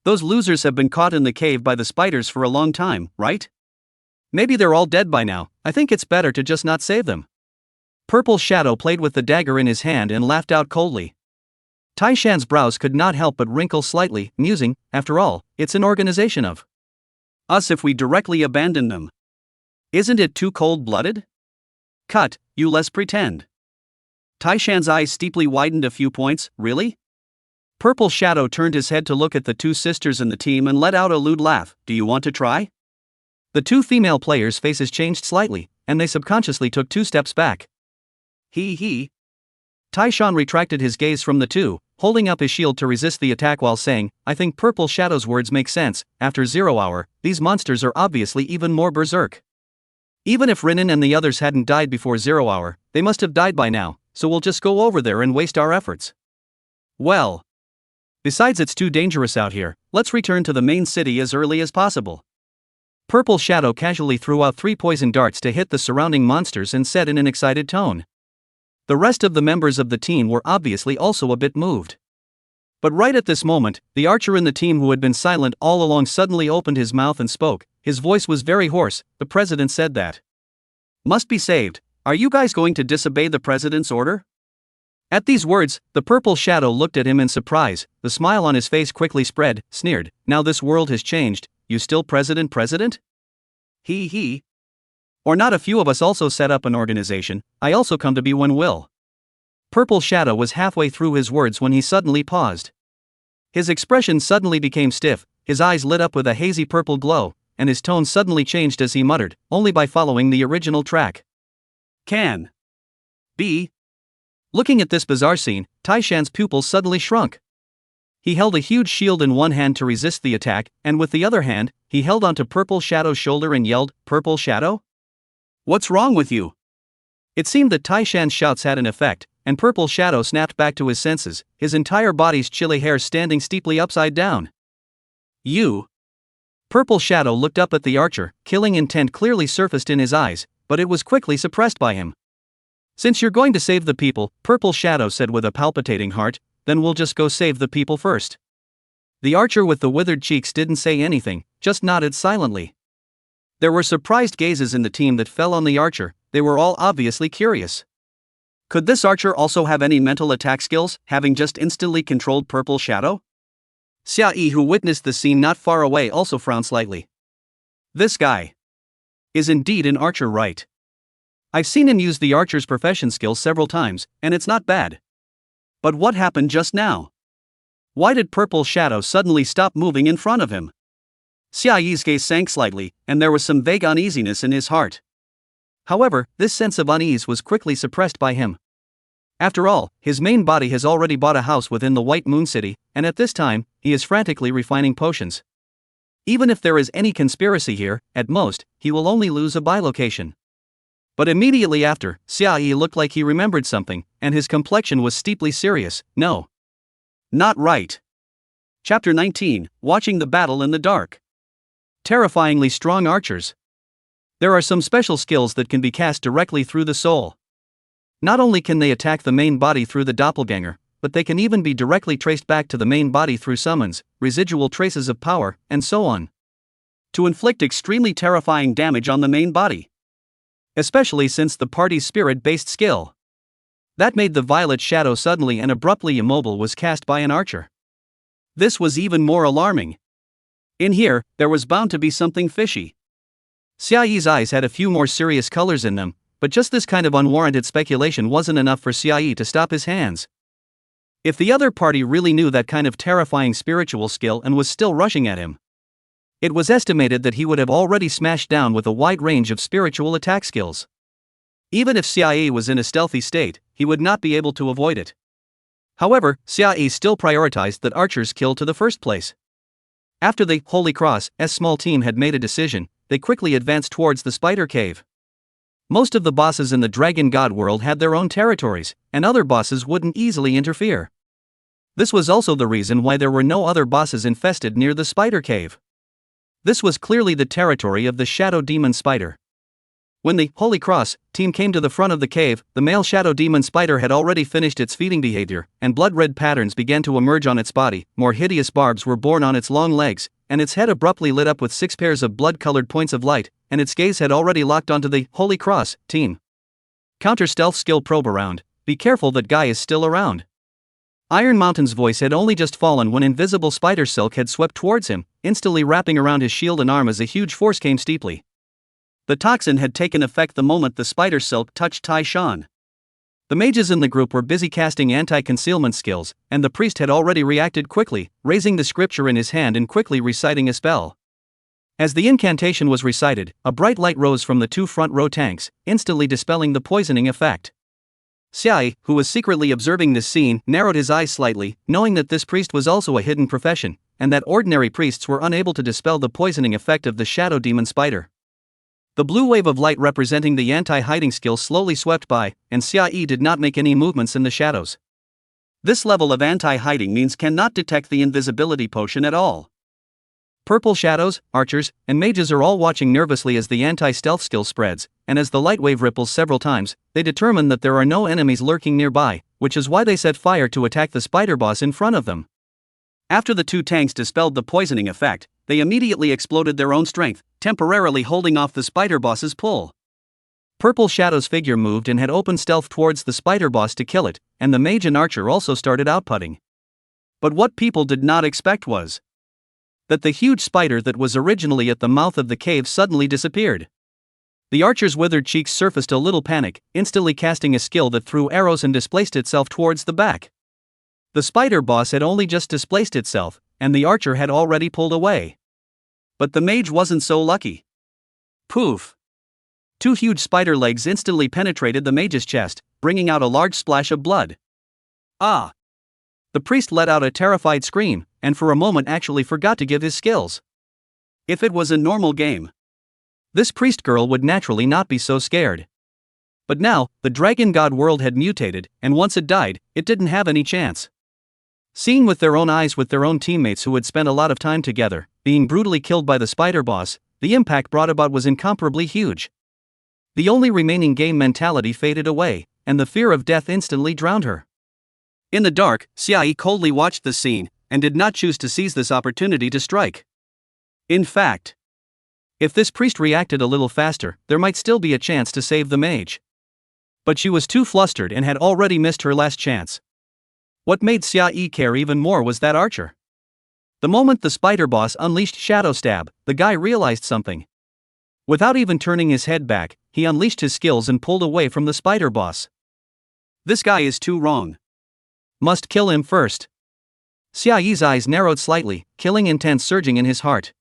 Those losers have been caught in the cave by the spiders for a long time, right? Maybe they're all dead by now. I think it's better to just not save them. Purple Shadow played with the dagger in his hand and laughed out coldly. Taishan's brows could not help but wrinkle slightly, musing, after all, it's an organization of us if we directly abandon them. Isn't it too cold-blooded? Cut, you less pretend. Taishan's eyes steeply widened a few points. Really? Purple Shadow turned his head to look at the two sisters in the team and let out a lewd laugh. Do you want to try? The two female players' faces changed slightly, and they subconsciously took 2 steps back. He. Taishan retracted his gaze from the two, holding up his shield to resist the attack while saying, I think Purple Shadow's words make sense. After 0 hour, these monsters are obviously even more berserk. Even if Rinin and the others hadn't died before 0 hour, they must have died by now, so we'll just go over there and waste our efforts. Well, besides it's too dangerous out here, let's return to the main city as early as possible. Purple Shadow casually threw out 3 poison darts to hit the surrounding monsters and said in an excited tone. The rest of the members of the team were obviously also a bit moved. But right at this moment, the archer in the team who had been silent all along suddenly opened his mouth and spoke. His voice was very hoarse. The president said that must be saved. Are you guys going to disobey the president's order? At these words, the Purple Shadow looked at him in surprise. The smile on his face quickly spread, sneered. Now this world has changed. You still president? He. Or not a few of us also set up an organization. I also come to be when will. Purple Shadow was halfway through his words when he suddenly paused. His expression suddenly became stiff, his eyes lit up with a hazy purple glow, and his tone suddenly changed as he muttered, only by following the original track. Can be. Looking at this bizarre scene, Taishan's pupils suddenly shrunk. He held a huge shield in one hand to resist the attack, and with the other hand, he held onto Purple Shadow's shoulder and yelled, "Purple Shadow? What's wrong with you?" It seemed that Taishan's shouts had an effect, and Purple Shadow snapped back to his senses, his entire body's chilly hair standing steeply upside down. You. Purple Shadow looked up at the archer, killing intent clearly surfaced in his eyes, but it was quickly suppressed by him. "Since you're going to save the people," Purple Shadow said with a palpitating heart, "then we'll just go save the people first." The archer with the withered cheeks didn't say anything, just nodded silently. There were surprised gazes in the team that fell on the archer, they were all obviously curious. Could this archer also have any mental attack skills, having just instantly controlled Purple Shadow? Xia Yi, who witnessed the scene not far away, also frowned slightly. This guy is indeed an archer, right? I've seen him use the archer's profession skills several times, and it's not bad. But what happened just now? Why did Purple Shadow suddenly stop moving in front of him? Xia Yi's gaze sank slightly, and there was some vague uneasiness in his heart. However, this sense of unease was quickly suppressed by him. After all, his main body has already bought a house within the White Moon City, and at this time, he is frantically refining potions. Even if there is any conspiracy here, at most, he will only lose a bilocation. But immediately after, Xia Yi looked like he remembered something, and his complexion was steeply serious. No. Not right. Chapter 19, Watching the Battle in the Dark. Terrifyingly strong archers. There are some special skills that can be cast directly through the soul. Not only can they attack the main body through the doppelganger, but they can even be directly traced back to the main body through summons, residual traces of power, and so on. To inflict extremely terrifying damage on the main body. Especially since the party's spirit-based skill. That made the violet shadow suddenly and abruptly immobile was cast by an archer. This was even more alarming. In here, there was bound to be something fishy. Xia Yi's eyes had a few more serious colors in them, but just this kind of unwarranted speculation wasn't enough for Xia Yi to stop his hands. If the other party really knew that kind of terrifying spiritual skill and was still rushing at him, it was estimated that he would have already smashed down with a wide range of spiritual attack skills. Even if Xia Yi was in a stealthy state, he would not be able to avoid it. However, Xia Yi still prioritized that archers kill to the first place. After the Holy Cross's small team had made a decision, they quickly advanced towards the spider cave. Most of the bosses in the Dragon God world had their own territories, and other bosses wouldn't easily interfere. This was also the reason why there were no other bosses infested near the spider cave. This was clearly the territory of the Shadow Demon Spider. When the Holy Cross team came to the front of the cave, the male Shadow Demon Spider had already finished its feeding behavior, and blood-red patterns began to emerge on its body, more hideous barbs were born on its long legs, and its head abruptly lit up with 6 pairs of blood-colored points of light, and its gaze had already locked onto the Holy Cross team. Counter-stealth skill probe around, be careful that guy is still around. Iron Mountain's voice had only just fallen when invisible spider silk had swept towards him, instantly wrapping around his shield and arm as a huge force came steeply. The toxin had taken effect the moment the spider silk touched Tai Shan. The mages in the group were busy casting anti-concealment skills, and the priest had already reacted quickly, raising the scripture in his hand and quickly reciting a spell. As the incantation was recited, a bright light rose from the 2 front row tanks, instantly dispelling the poisoning effect. Xia Yi, who was secretly observing this scene, narrowed his eyes slightly, knowing that this priest was also a hidden profession, and that ordinary priests were unable to dispel the poisoning effect of the Shadow Demon Spider. The blue wave of light representing the anti-hiding skill slowly swept by, and Xia Yi did not make any movements in the shadows. This level of anti-hiding means cannot detect the invisibility potion at all. Purple shadows, archers, and mages are all watching nervously as the anti-stealth skill spreads, and as the light wave ripples several times, they determine that there are no enemies lurking nearby, which is why they set fire to attack the spider boss in front of them. After the 2 tanks dispelled the poisoning effect, they immediately exploded their own strength, temporarily holding off the spider boss's pull. Purple Shadow's figure moved and had opened stealth towards the spider boss to kill it, and the mage and archer also started outputting. But what people did not expect was that the huge spider that was originally at the mouth of the cave suddenly disappeared. The archer's withered cheeks surfaced a little panic, instantly casting a skill that threw arrows and displaced itself towards the back. The spider boss had only just displaced itself, and the archer had already pulled away. But the mage wasn't so lucky. Poof! Two huge spider legs instantly penetrated the mage's chest, bringing out a large splash of blood. Ah! The priest let out a terrified scream, and for a moment actually forgot to give his skills. If it was a normal game, this priest girl would naturally not be so scared. But now, the dragon god world had mutated, and once it died, it didn't have any chance. Seeing with their own eyes with their own teammates who had spent a lot of time together, being brutally killed by the spider boss, the impact brought about was incomparably huge. The only remaining game mentality faded away, and the fear of death instantly drowned her. In the dark, Xiaoyi coldly watched the scene, and did not choose to seize this opportunity to strike. In fact, if this priest reacted a little faster, there might still be a chance to save the mage. But she was too flustered and had already missed her last chance. What made Xiaoyi care even more was that archer. The moment the spider boss unleashed Shadow Stab, the guy realized something. Without even turning his head back, he unleashed his skills and pulled away from the spider boss. This guy is too wrong. Must kill him first. Xiaoyi's eyes narrowed slightly, killing intent surging in his heart.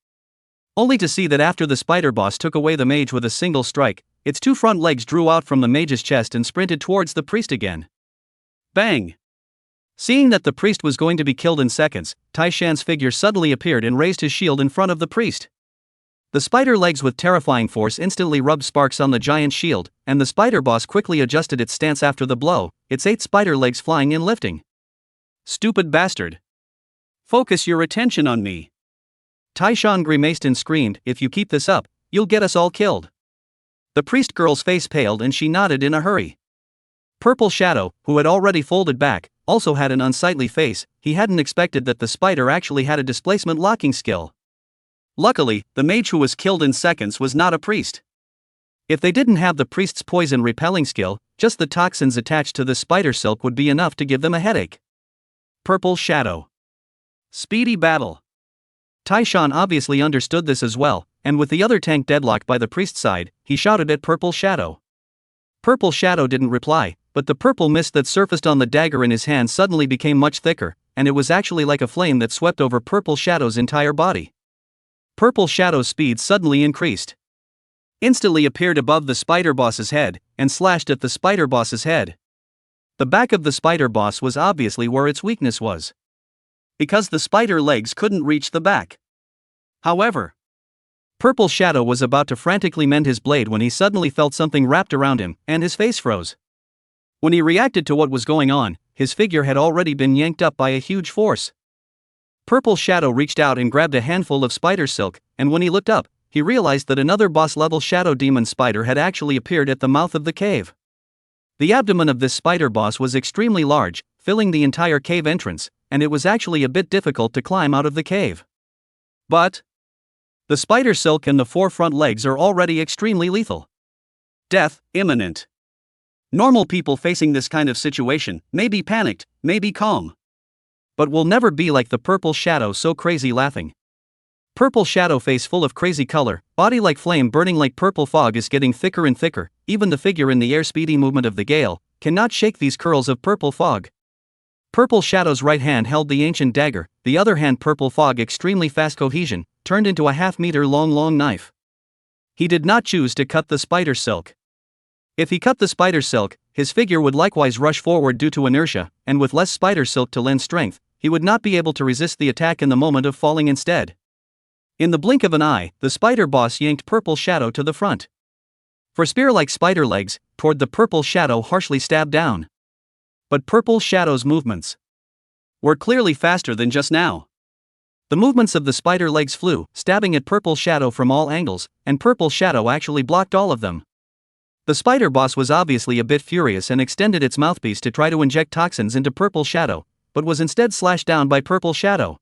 Only to see that after the spider boss took away the mage with a single strike, its two front legs drew out from the mage's chest and sprinted towards the priest again. Bang! Seeing that the priest was going to be killed in seconds, Taishan's figure suddenly appeared and raised his shield in front of the priest. The spider legs with terrifying force instantly rubbed sparks on the giant shield, and the spider boss quickly adjusted its stance after the blow, its 8 spider legs flying and lifting. Stupid bastard! Focus your attention on me! Taishan grimaced and screamed, "If you keep this up, you'll get us all killed." The priest girl's face paled and she nodded in a hurry. Purple Shadow, who had already folded back, also had an unsightly face. He hadn't expected that the spider actually had a displacement locking skill. Luckily, the mage who was killed in seconds was not a priest. If they didn't have the priest's poison repelling skill, just the toxins attached to the spider silk would be enough to give them a headache. Purple Shadow. Speedy battle. Taishan obviously understood this as well, and with the other tank deadlocked by the priest's side, he shouted at Purple Shadow. Purple Shadow didn't reply, but the purple mist that surfaced on the dagger in his hand suddenly became much thicker, and it was actually like a flame that swept over Purple Shadow's entire body. Purple Shadow's speed suddenly increased. Instantly appeared above the spider boss's head, and slashed at the spider boss's head. The back of the spider boss was obviously where its weakness was, because the spider legs couldn't reach the back. However, Purple Shadow was about to frantically mend his blade when he suddenly felt something wrapped around him, and his face froze. When he reacted to what was going on, his figure had already been yanked up by a huge force. Purple Shadow reached out and grabbed a handful of spider silk, and when he looked up, he realized that another boss-level shadow demon spider had actually appeared at the mouth of the cave. The abdomen of this spider boss was extremely large, filling the entire cave entrance, and it was actually a bit difficult to climb out of the cave. But the spider silk and the 4 front legs are already extremely lethal. Death imminent. Normal people facing this kind of situation may be panicked, may be calm, but will never be like the Purple Shadow, so crazy laughing. Purple Shadow face full of crazy color, body like flame burning like purple fog is getting thicker and thicker. Even the figure in the air speedy movement of the gale cannot shake these curls of purple fog. Purple Shadow's right hand held the ancient dagger, the other hand purple fog extremely fast cohesion, turned into a half-meter long knife. He did not choose to cut the spider silk. If he cut the spider silk, his figure would likewise rush forward due to inertia, and with less spider silk to lend strength, he would not be able to resist the attack in the moment of falling instead. In the blink of an eye, the spider boss yanked Purple Shadow to the front. For spear-like spider legs, toward the Purple Shadow harshly stabbed down. But Purple Shadow's movements were clearly faster than just now. The movements of the spider legs flew, stabbing at Purple Shadow from all angles, and Purple Shadow actually blocked all of them. The spider boss was obviously a bit furious and extended its mouthpiece to try to inject toxins into Purple Shadow, but was instead slashed down by Purple Shadow.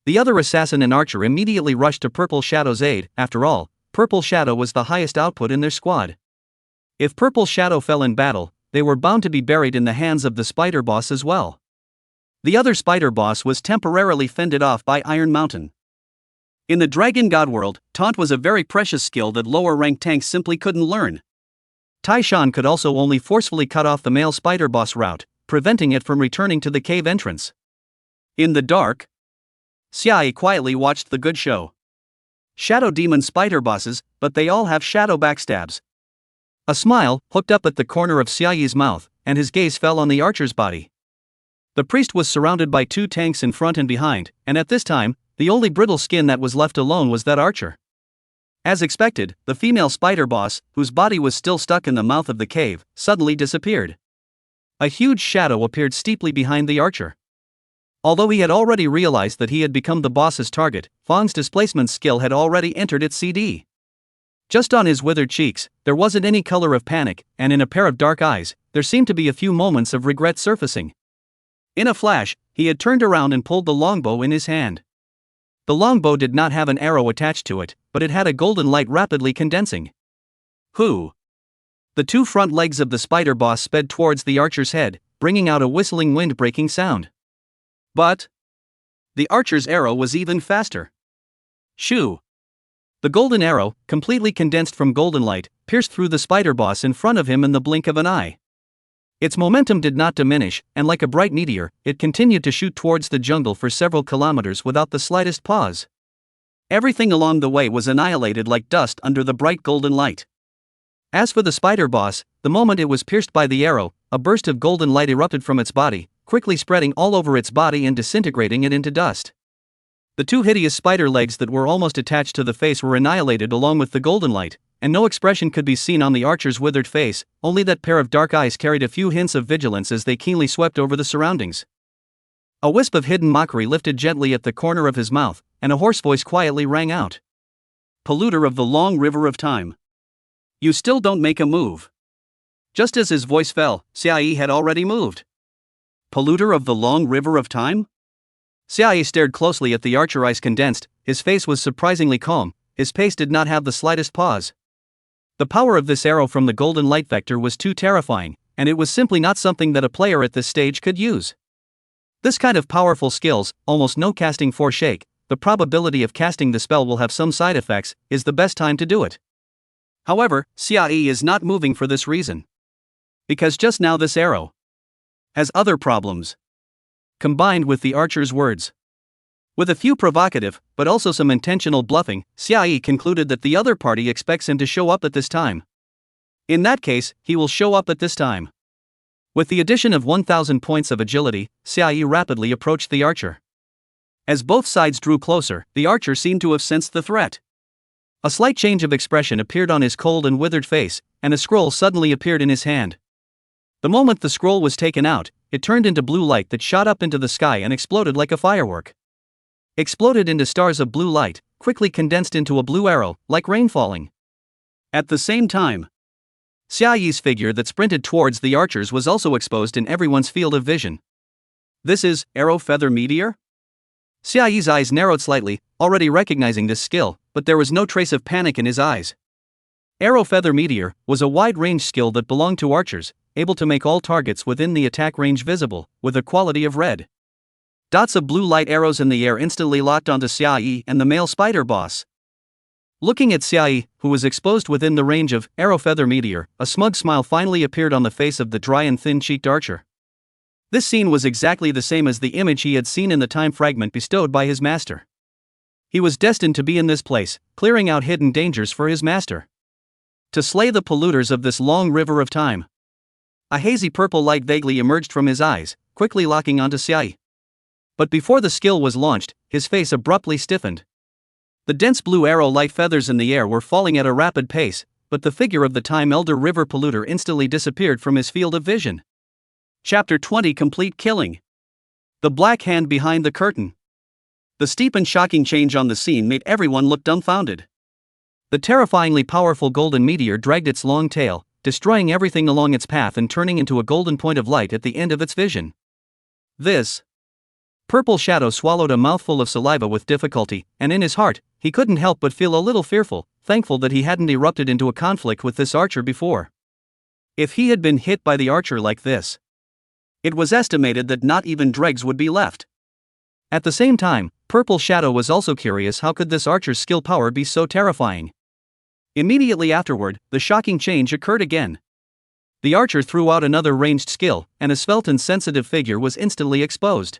The other assassin and archer immediately rushed to Purple Shadow's aid. After all, Purple Shadow was the highest output in their squad. If Purple Shadow fell in battle, they were bound to be buried in the hands of the spider boss as well. The other spider boss was temporarily fended off by Iron Mountain. In the Dragon God world, taunt was a very precious skill that lower-ranked tanks simply couldn't learn. Taishan could also only forcefully cut off the male spider boss route, preventing it from returning to the cave entrance. In the dark, Xiai quietly watched the good show. Shadow demon spider bosses, but they all have shadow backstabs. A smile hooked up at the corner of Xiai's mouth, and his gaze fell on the archer's body. The priest was surrounded by 2 tanks in front and behind, and at this time, the only brittle skin that was left alone was that archer. As expected, the female spider boss, whose body was still stuck in the mouth of the cave, suddenly disappeared. A huge shadow appeared steeply behind the archer. Although he had already realized that he had become the boss's target, Fang's displacement skill had already entered its CD. Just on his withered cheeks, there wasn't any color of panic, and in a pair of dark eyes, there seemed to be a few moments of regret surfacing. In a flash, he had turned around and pulled the longbow in his hand. The longbow did not have an arrow attached to it, but it had a golden light rapidly condensing. Who? The 2 front legs of the spider boss sped towards the archer's head, bringing out a whistling wind-breaking sound. But the archer's arrow was even faster. Shoo! The golden arrow, completely condensed from golden light, pierced through the spider boss in front of him in the blink of an eye. Its momentum did not diminish, and like a bright meteor, it continued to shoot towards the jungle for several kilometers without the slightest pause. Everything along the way was annihilated like dust under the bright golden light. As for the spider boss, the moment it was pierced by the arrow, a burst of golden light erupted from its body, quickly spreading all over its body and disintegrating it into dust. The 2 hideous spider legs that were almost attached to the face were annihilated along with the golden light, and no expression could be seen on the archer's withered face, only that pair of dark eyes carried a few hints of vigilance as they keenly swept over the surroundings. A wisp of hidden mockery lifted gently at the corner of his mouth, and a hoarse voice quietly rang out. Polluter of the long river of time. You still don't make a move. Just as his voice fell, Xiai had already moved. Polluter of the long river of time? Xiai stared closely at the archer, eyes condensed, his face was surprisingly calm, his pace did not have the slightest pause. The power of this arrow from the golden light vector was too terrifying, and it was simply not something that a player at this stage could use. This kind of powerful skills, almost no casting for shake, the probability of casting the spell will have some side effects, is the best time to do it. However, Xiai is not moving for this reason. Because just now this arrow has other problems. Combined with the archer's words. With a few provocative, but also some intentional bluffing, Xiai concluded that the other party expects him to show up at this time. In that case, he will show up at this time. With the addition of 1,000 points of agility, Xiai rapidly approached the archer. As both sides drew closer, the archer seemed to have sensed the threat. A slight change of expression appeared on his cold and withered face, and a scroll suddenly appeared in his hand. The moment the scroll was taken out, it turned into blue light that shot up into the sky and exploded like a firework. Exploded into stars of blue light, quickly condensed into a blue arrow, like rain falling. At the same time, Xiai's figure that sprinted towards the archers was also exposed in everyone's field of vision. This is Arrow Feather Meteor? Xiai's eyes narrowed slightly, already recognizing this skill, but there was no trace of panic in his eyes. Arrow Feather Meteor was a wide-range skill that belonged to archers, able to make all targets within the attack range visible, with a quality of red. Dots of blue light arrows in the air instantly locked onto Xiai and the male spider boss. Looking at Xiai, who was exposed within the range of Arrow Feather Meteor, a smug smile finally appeared on the face of the dry and thin-cheeked archer. This scene was exactly the same as the image he had seen in the time fragment bestowed by his master. He was destined to be in this place, clearing out hidden dangers for his master. To slay the polluters of this long river of time. A hazy purple light vaguely emerged from his eyes, quickly locking onto Xiai. But before the skill was launched, his face abruptly stiffened. The dense blue arrow-like feathers in the air were falling at a rapid pace, but the figure of the Time Elder River Polluter instantly disappeared from his field of vision. Chapter 20 Complete Killing. The Black Hand Behind the Curtain. The steep and shocking change on the scene made everyone look dumbfounded. The terrifyingly powerful golden meteor dragged its long tail, destroying everything along its path and turning into a golden point of light at the end of its vision. This purple shadow swallowed a mouthful of saliva with difficulty, and in his heart, he couldn't help but feel a little fearful, thankful that he hadn't erupted into a conflict with this archer before. If he had been hit by the archer like this, it was estimated that not even dregs would be left. At the same time, Purple Shadow was also curious how could this archer's skill power be so terrifying. Immediately afterward, the shocking change occurred again. The archer threw out another ranged skill, and a svelte and sensitive figure was instantly exposed.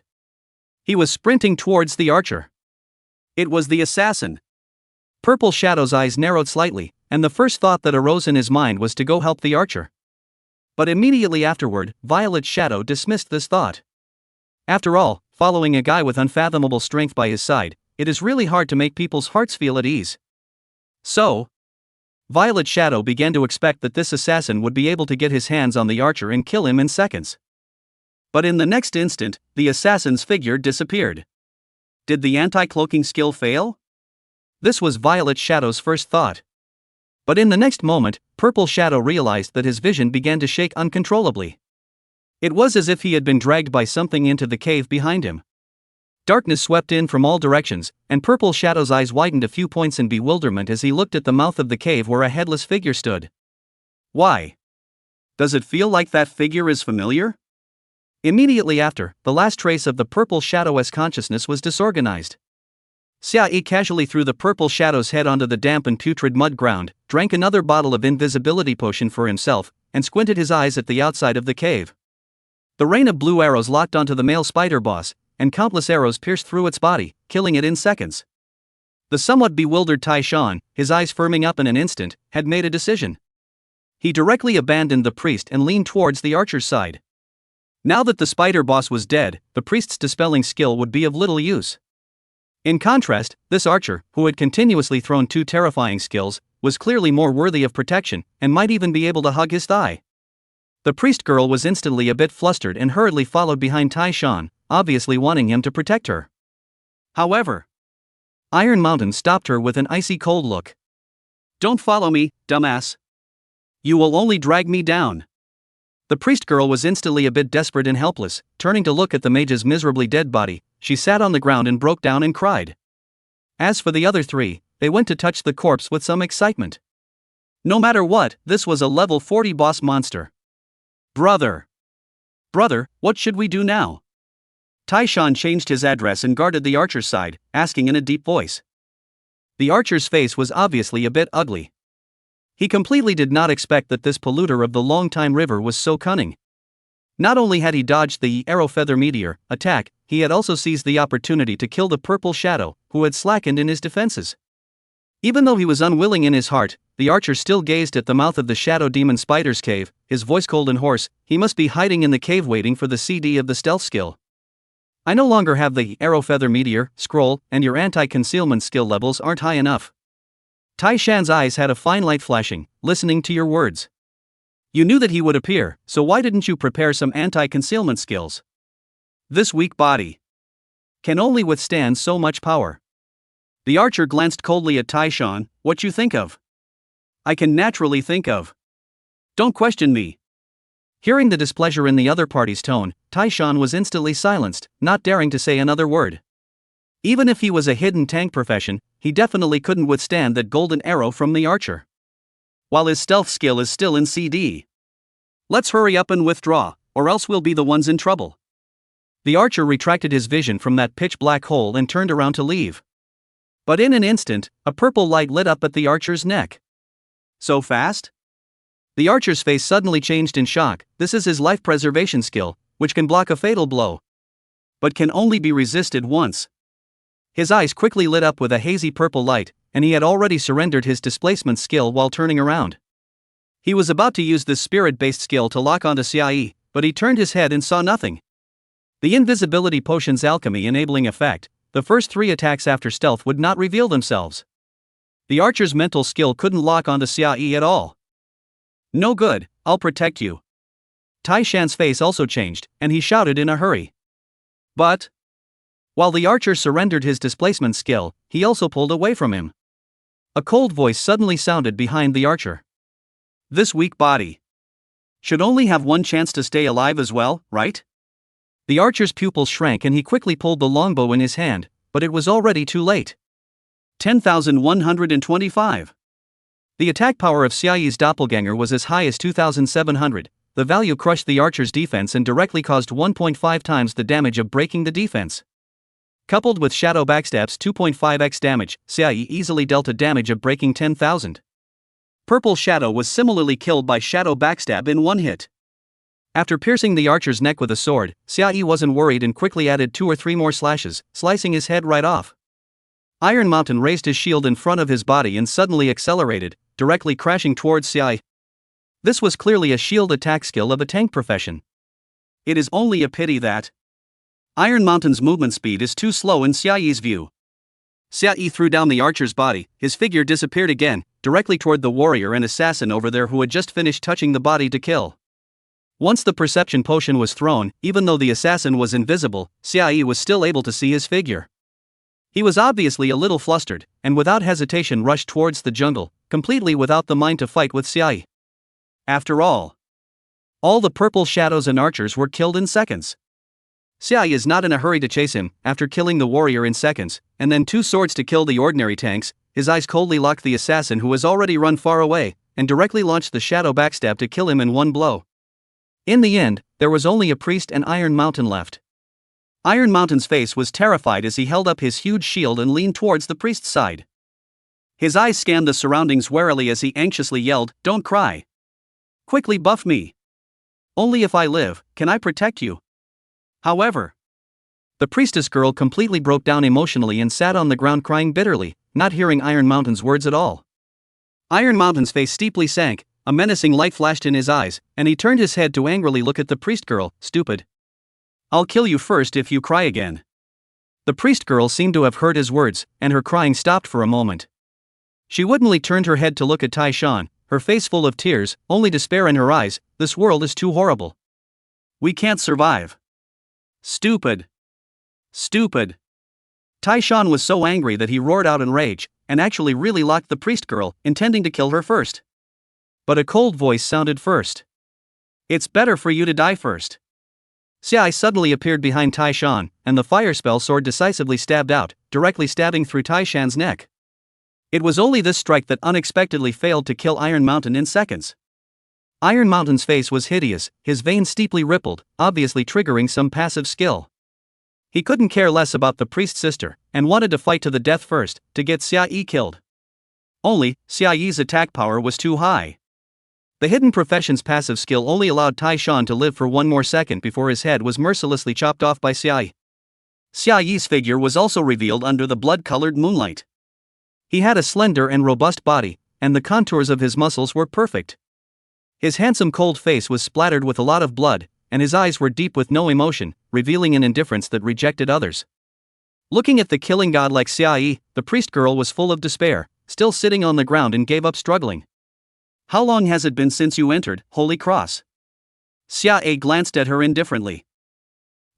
He was sprinting towards the archer. It was the assassin. Purple Shadow's eyes narrowed slightly, and the first thought that arose in his mind was to go help the archer. But immediately afterward, Violet Shadow dismissed this thought. After all, following a guy with unfathomable strength by his side, it is really hard to make people's hearts feel at ease. So, Violet Shadow began to expect that this assassin would be able to get his hands on the archer and kill him in seconds. But in the next instant, the assassin's figure disappeared. Did the anti-cloaking skill fail? This was Violet Shadow's first thought. But in the next moment, Purple Shadow realized that his vision began to shake uncontrollably. It was as if he had been dragged by something into the cave behind him. Darkness swept in from all directions, and Purple Shadow's eyes widened a few points in bewilderment as he looked at the mouth of the cave where a headless figure stood. Why? Does it feel like that figure is familiar? Immediately after, the last trace of the Purple Shadow's consciousness was disorganized. Xiaoyi casually threw the Purple Shadow's head onto the damp and putrid mud ground, drank another bottle of invisibility potion for himself, and squinted his eyes at the outside of the cave. The rain of blue arrows locked onto the male spider boss, and countless arrows pierced through its body, killing it in seconds. The somewhat bewildered Tai Shan, his eyes firming up in an instant, had made a decision. He directly abandoned the priest and leaned towards the archer's side. Now that the spider boss was dead, the priest's dispelling skill would be of little use. In contrast, this archer, who had continuously thrown two terrifying skills, was clearly more worthy of protection, and might even be able to hug his thigh. The priest girl was instantly a bit flustered and hurriedly followed behind Tai Shan, obviously wanting him to protect her. However, Iron Mountain stopped her with an icy cold look. "Don't follow me, dumbass. You will only drag me down." The priest girl was instantly a bit desperate and helpless. Turning to look at the mage's miserably dead body, she sat on the ground and broke down and cried. As for the other three, they went to touch the corpse with some excitement. No matter what, this was a level 40 boss monster. Brother, what should we do now? Tai Shan changed his address and guarded the archer's side, asking in a deep voice. The archer's face was obviously a bit ugly. He completely did not expect that this polluter of the long-time river was so cunning. Not only had he dodged the arrow feather meteor attack, he had also seized the opportunity to kill the Purple Shadow, who had slackened in his defenses. Even though he was unwilling in his heart, the archer still gazed at the mouth of the Shadow Demon Spider's cave, his voice cold and hoarse. He must be hiding in the cave waiting for the CD of the stealth skill. I no longer have the arrow feather meteor scroll, and your anti-concealment skill levels aren't high enough. Tai Shan's eyes had a fine light flashing, listening to your words. You knew that he would appear, so why didn't you prepare some anti-concealment skills? This weak body can only withstand so much power. The archer glanced coldly at Tai Shan. What you think of? I can naturally think of. Don't question me. Hearing the displeasure in the other party's tone, Tai Shan was instantly silenced, not daring to say another word. Even if he was a hidden tank profession, he definitely couldn't withstand that golden arrow from the archer. While his stealth skill is still in CD. Let's hurry up and withdraw, or else we'll be the ones in trouble. The archer retracted his vision from that pitch black hole and turned around to leave. But in an instant, a purple light lit up at the archer's neck. So fast? The archer's face suddenly changed in shock. This is his life preservation skill, which can block a fatal blow, but can only be resisted once. His eyes quickly lit up with a hazy purple light, and he had already surrendered his displacement skill while turning around. He was about to use this spirit-based skill to lock onto Xiaoyi, but he turned his head and saw nothing. The invisibility potion's alchemy enabling effect, the first three attacks after stealth would not reveal themselves. The archer's mental skill couldn't lock onto Xiaoyi at all. No good, I'll protect you. Tai Shan's face also changed, and he shouted in a hurry. But while the archer surrendered his displacement skill, he also pulled away from him. A cold voice suddenly sounded behind the archer. This weak body should only have one chance to stay alive as well, right? The archer's pupils shrank and he quickly pulled the longbow in his hand, but it was already too late. 10,125. The attack power of Xiaoyi's doppelganger was as high as 2,700. The value crushed the archer's defense and directly caused 1.5 times the damage of breaking the defense. Coupled with Shadow Backstab's 2.5x damage, Xiaoyi easily dealt a damage of breaking 10,000. Purple Shadow was similarly killed by Shadow Backstab in one hit. After piercing the archer's neck with a sword, Xiaoyi wasn't worried and quickly added 2 or 3 more slashes, slicing his head right off. Iron Mountain raised his shield in front of his body and suddenly accelerated, directly crashing towards Xiaoyi. This was clearly a shield attack skill of a tank profession. It is only a pity that Iron Mountain's movement speed is too slow in Xiaoyi's view. Xiaoyi threw down the archer's body, his figure disappeared again, directly toward the warrior and assassin over there who had just finished touching the body to kill. Once the perception potion was thrown, even though the assassin was invisible, Xiaoyi was still able to see his figure. He was obviously a little flustered, and without hesitation rushed towards the jungle, completely without the mind to fight with Xiaoyi. After all the purple shadows and archers were killed in seconds. Xiaoyi is not in a hurry to chase him. After killing the warrior in seconds, and then 2 swords to kill the ordinary tanks, his eyes coldly locked the assassin who has already run far away, and directly launched the Shadow Backstab to kill him in one blow. In the end, there was only a priest and Iron Mountain left. Iron Mountain's face was terrified as he held up his huge shield and leaned towards the priest's side. His eyes scanned the surroundings warily as he anxiously yelled, "Don't cry. Quickly buff me. Only if I live, can I protect you." However, the priestess girl completely broke down emotionally and sat on the ground crying bitterly, not hearing Iron Mountain's words at all. Iron Mountain's face steeply sank, a menacing light flashed in his eyes, and he turned his head to angrily look at the priest girl. "Stupid. I'll kill you first if you cry again." The priest girl seemed to have heard his words, and her crying stopped for a moment. She woodenly turned her head to look at Tai Shan, her face full of tears, only despair in her eyes. "This world is too horrible. We can't survive. Stupid. Stupid." Tai Shan was so angry that he roared out in rage, and actually really locked the priest girl, intending to kill her first. But a cold voice sounded first. "It's better for you to die first." Xiaoyi suddenly appeared behind Tai Shan, and the fire spell sword decisively stabbed out, directly stabbing through Tai Shan's neck. It was only this strike that unexpectedly failed to kill Iron Mountain in seconds. Iron Mountain's face was hideous, his veins steeply rippled, obviously triggering some passive skill. He couldn't care less about the priest's sister, and wanted to fight to the death first, to get Xiaoyi killed. Only, Xiaoyi's attack power was too high. The hidden profession's passive skill only allowed Tai Shan to live for 1 more second before his head was mercilessly chopped off by Xiaoyi. Xiaoyi's figure was also revealed under the blood-colored moonlight. He had a slender and robust body, and the contours of his muscles were perfect. His handsome cold face was splattered with a lot of blood, and his eyes were deep with no emotion, revealing an indifference that rejected others. Looking at the killing god like Xiaoyi, the priest girl was full of despair, still sitting on the ground and gave up struggling. "How long has it been since you entered Holy Cross?" Xiaoyi glanced at her indifferently.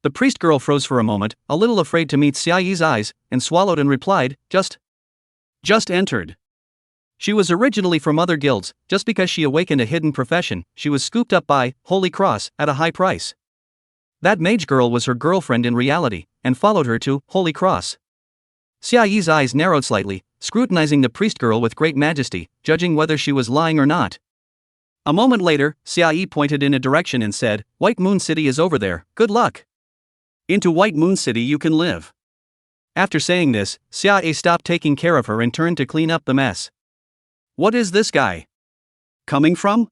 The priest girl froze for a moment, a little afraid to meet Xiaoyi's eyes, and swallowed and replied, Just entered." She was originally from other guilds. Just because she awakened a hidden profession, she was scooped up by Holy Cross at a high price. That mage girl was her girlfriend in reality, and followed her to Holy Cross. Xiaoyi's eyes narrowed slightly, scrutinizing the priest girl with great majesty, judging whether she was lying or not. A moment later, Xiaoyi pointed in a direction and said, "White Moon City is over there, good luck. Into White Moon City you can live." After saying this, Xiaoyi stopped taking care of her and turned to clean up the mess. "What is this guy coming from?"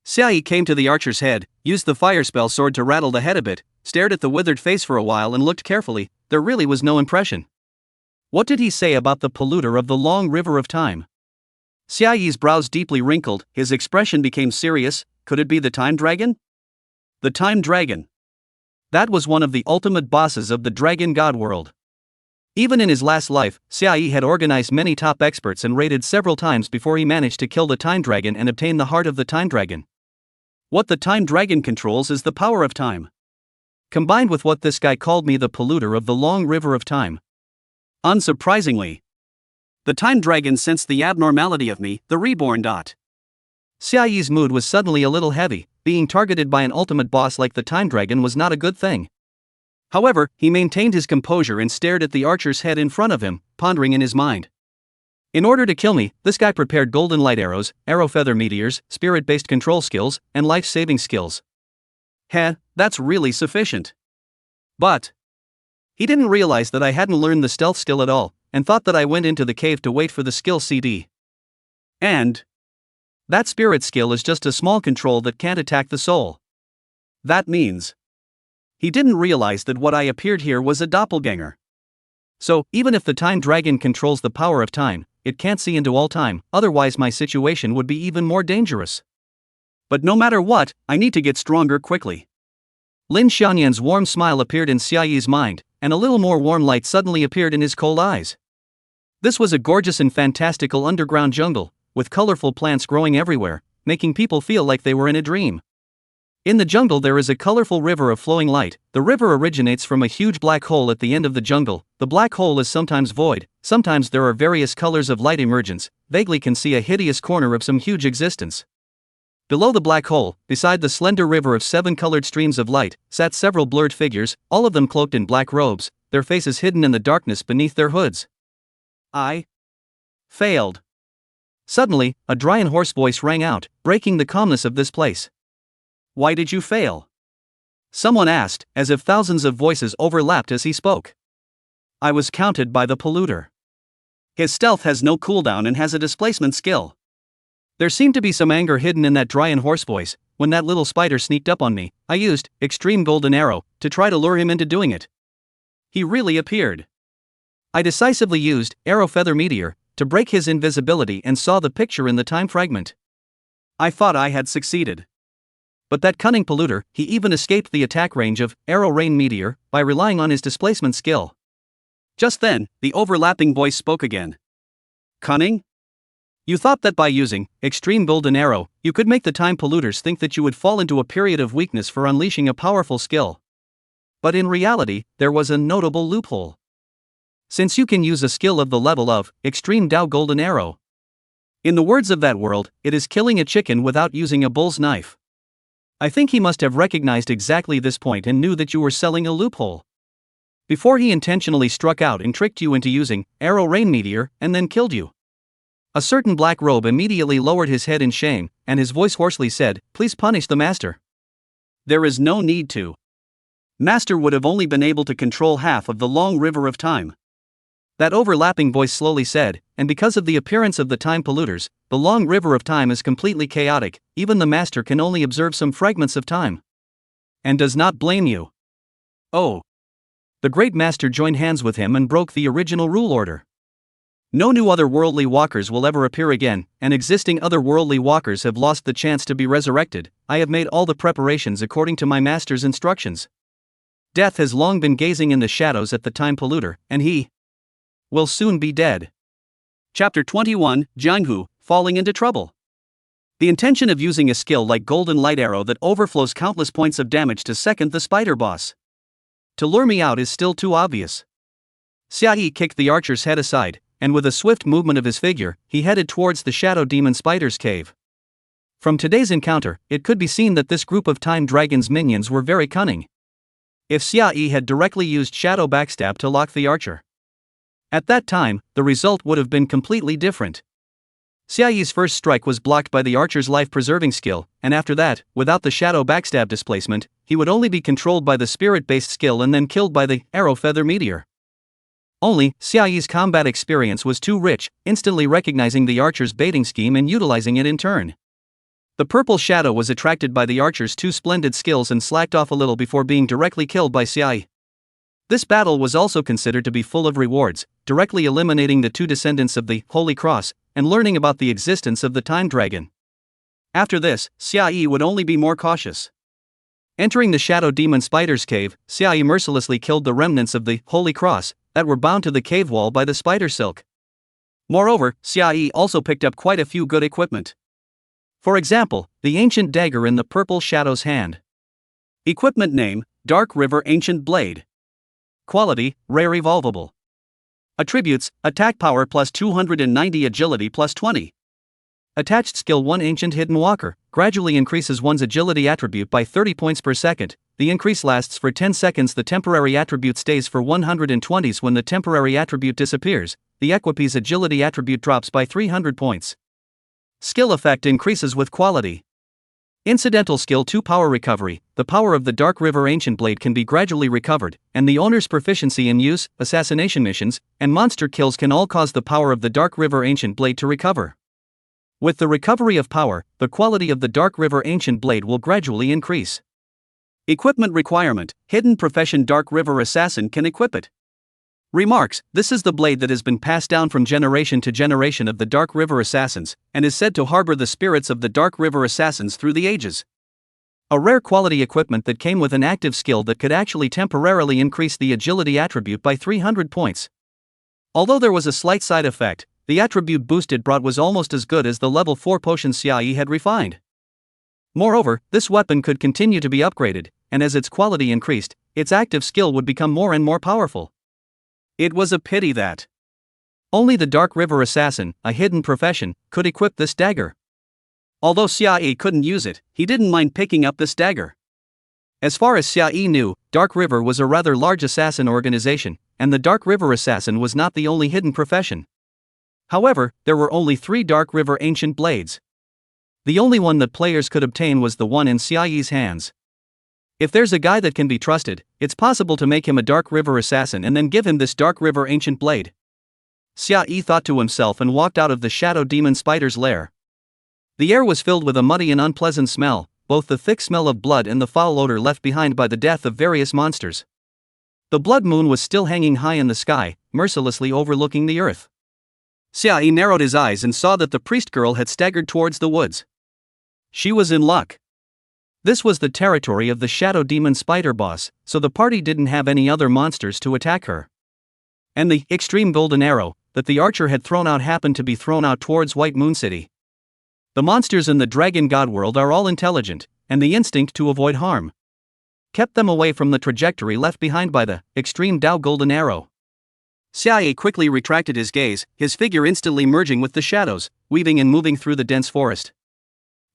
Xiaoyi came to the archer's head, used the fire spell sword to rattle the head a bit, stared at the withered face for a while and looked carefully. There really was no impression. What did he say about the polluter of the long river of time? Xiaoyi's brows deeply wrinkled, his expression became serious. Could it be the Time Dragon? The Time Dragon. That was one of the ultimate bosses of the Dragon God world. Even in his last life, Xiaoyi had organized many top experts and raided several times before he managed to kill the Time Dragon and obtain the heart of the Time Dragon. What the Time Dragon controls is the power of time. Combined with what this guy called me the polluter of the long river of time. Unsurprisingly, the Time Dragon sensed the abnormality of me, the reborn. Xiaoyi's mood was suddenly a little heavy. Being targeted by an ultimate boss like the Time Dragon was not a good thing. However, he maintained his composure and stared at the archer's head in front of him, pondering in his mind. In order to kill me, this guy prepared golden light arrows, arrow feather meteors, spirit-based control skills, and life-saving skills. That's really sufficient. But He didn't realize that I hadn't learned the stealth skill at all, and thought that I went into the cave to wait for the skill CD. And that spirit skill is just a small control that can't attack the soul. That means he didn't realize that what I appeared here was a doppelganger. So, even if the time dragon controls the power of time, it can't see into all time, otherwise my situation would be even more dangerous. But no matter what, I need to get stronger quickly. Lin Xianyan's warm smile appeared in Xia Yi's mind, and a little more warm light suddenly appeared in his cold eyes. This was a gorgeous and fantastical underground jungle, with colorful plants growing everywhere, making people feel like they were in a dream. In the jungle there is a colorful river of flowing light. The river originates from a huge black hole at the end of the jungle. The black hole is sometimes void, sometimes there are various colors of light emergence, vaguely can see a hideous corner of some huge existence. Below the black hole, beside the slender river of 7 colored streams of light, sat several blurred figures, all of them cloaked in black robes, their faces hidden in the darkness beneath their hoods. I failed. Suddenly, a dry and hoarse voice rang out, breaking the calmness of this place. Why did you fail? Someone asked, as if thousands of voices overlapped as he spoke. I was counted by the polluter. His stealth has no cooldown and has a displacement skill. There seemed to be some anger hidden in that dry and hoarse voice. When that little spider sneaked up on me, I used extreme golden arrow to try to lure him into doing it. He really appeared. I decisively used arrow feather meteor to break his invisibility and saw the picture in the time fragment. I thought I had succeeded. But that cunning polluter, he even escaped the attack range of arrow rain meteor by relying on his displacement skill. Just then, the overlapping voice spoke again. Cunning? You thought that by using extreme golden arrow, you could make the time polluters think that you would fall into a period of weakness for unleashing a powerful skill. But in reality, there was a notable loophole. Since you can use a skill of the level of extreme Dao golden arrow. In the words of that world, it is killing a chicken without using a bull's knife. I think he must have recognized exactly this point and knew that you were selling a loophole. Before he intentionally struck out and tricked you into using arrow rain meteor and then killed you. A certain black robe immediately lowered his head in shame, and his voice hoarsely said, "Please punish the master." There is no need to. Master would have only been able to control half of the long river of time. That overlapping voice slowly said, and because of the appearance of the time polluters, the long river of time is completely chaotic, even the master can only observe some fragments of time. And does not blame you. Oh. The great master joined hands with him and broke the original rule order. No new otherworldly walkers will ever appear again, and existing otherworldly walkers have lost the chance to be resurrected. I have made all the preparations according to my master's instructions. Death has long been gazing in the shadows at the time polluter, and he will soon be dead. Chapter 21, Jianghu, Falling into Trouble. The intention of using a skill like Golden Light Arrow that overflows countless points of damage to second the spider boss. To lure me out is still too obvious. Xia Yi kicked the archer's head aside, and with a swift movement of his figure, he headed towards the Shadow Demon Spider's cave. From today's encounter, it could be seen that this group of Time Dragon's minions were very cunning. If Xia Yi had directly used Shadow Backstab to lock the archer, at that time, the result would have been completely different. Xia Yi's first strike was blocked by the archer's life-preserving skill, and after that, without the Shadow Backstab displacement, he would only be controlled by the spirit-based skill and then killed by the arrow feather meteor. Only, Xia Yi's combat experience was too rich, instantly recognizing the archer's baiting scheme and utilizing it in turn. The purple shadow was attracted by the archer's two splendid skills and slacked off a little before being directly killed by Xia Yi. This battle was also considered to be full of rewards, directly eliminating the two descendants of the Holy Cross, and learning about the existence of the Time Dragon. After this, Xia Yi would only be more cautious. Entering the Shadow Demon Spider's cave, Xia Yi mercilessly killed the remnants of the Holy Cross that were bound to the cave wall by the spider silk. Moreover, Xia Yi also picked up quite a few good equipment. For example, the ancient dagger in the purple shadow's hand. Equipment name, Dark River Ancient Blade. Quality, Rare Evolvable. Attributes, Attack Power plus 290 Agility plus 20. Attached Skill 1 Ancient Hidden Walker, gradually increases one's agility attribute by 30 points per second. The increase lasts for 10 seconds. The temporary attribute stays for 120s. When the temporary attribute disappears, the equipe's agility attribute drops by 300 points. Skill effect increases with quality. Incidental Skill 2 Power Recovery. The power of the Dark River Ancient Blade can be gradually recovered, and the owner's proficiency in use, assassination missions, and monster kills can all cause the power of the Dark River Ancient Blade to recover. With the recovery of power, the quality of the Dark River Ancient Blade will gradually increase. Equipment requirement. Hidden profession Dark River Assassin can equip it. Remarks: this is the blade that has been passed down from generation to generation of the Dark River Assassins, and is said to harbor the spirits of the Dark River Assassins through the ages. A rare quality equipment that came with an active skill that could actually temporarily increase the agility attribute by 300 points. Although there was a slight side effect, the attribute boost it brought was almost as good as the level 4 potion Xiaoyi had refined. Moreover, this weapon could continue to be upgraded, and as its quality increased, its active skill would become more and more powerful. It was a pity that only the Dark River Assassin, a hidden profession, could equip this dagger. Although Xiaoyi couldn't use it, he didn't mind picking up this dagger. As far as Xiaoyi knew, Dark River was a rather large assassin organization, and the Dark River Assassin was not the only hidden profession. However, there were only 3 Dark River Ancient Blades. The only one that players could obtain was the one in Xiaoyi's hands. If there's a guy that can be trusted, it's possible to make him a Dark River Assassin and then give him this Dark River Ancient Blade. Xiaoyi thought to himself and walked out of the Shadow Demon Spider's lair. The air was filled with a muddy and unpleasant smell, both the thick smell of blood and the foul odor left behind by the death of various monsters. The blood moon was still hanging high in the sky, mercilessly overlooking the earth. Xiaoyi narrowed his eyes and saw that the priest girl had staggered towards the woods. She was in luck. This was the territory of the Shadow Demon Spider boss, so the party didn't have any other monsters to attack her. And the extreme golden arrow that the archer had thrown out happened to be thrown out towards White Moon City. The monsters in the Dragon God world are all intelligent, and the instinct to avoid harm kept them away from the trajectory left behind by the extreme Dao golden arrow. Xiaoyi quickly retracted his gaze, his figure instantly merging with the shadows, weaving and moving through the dense forest.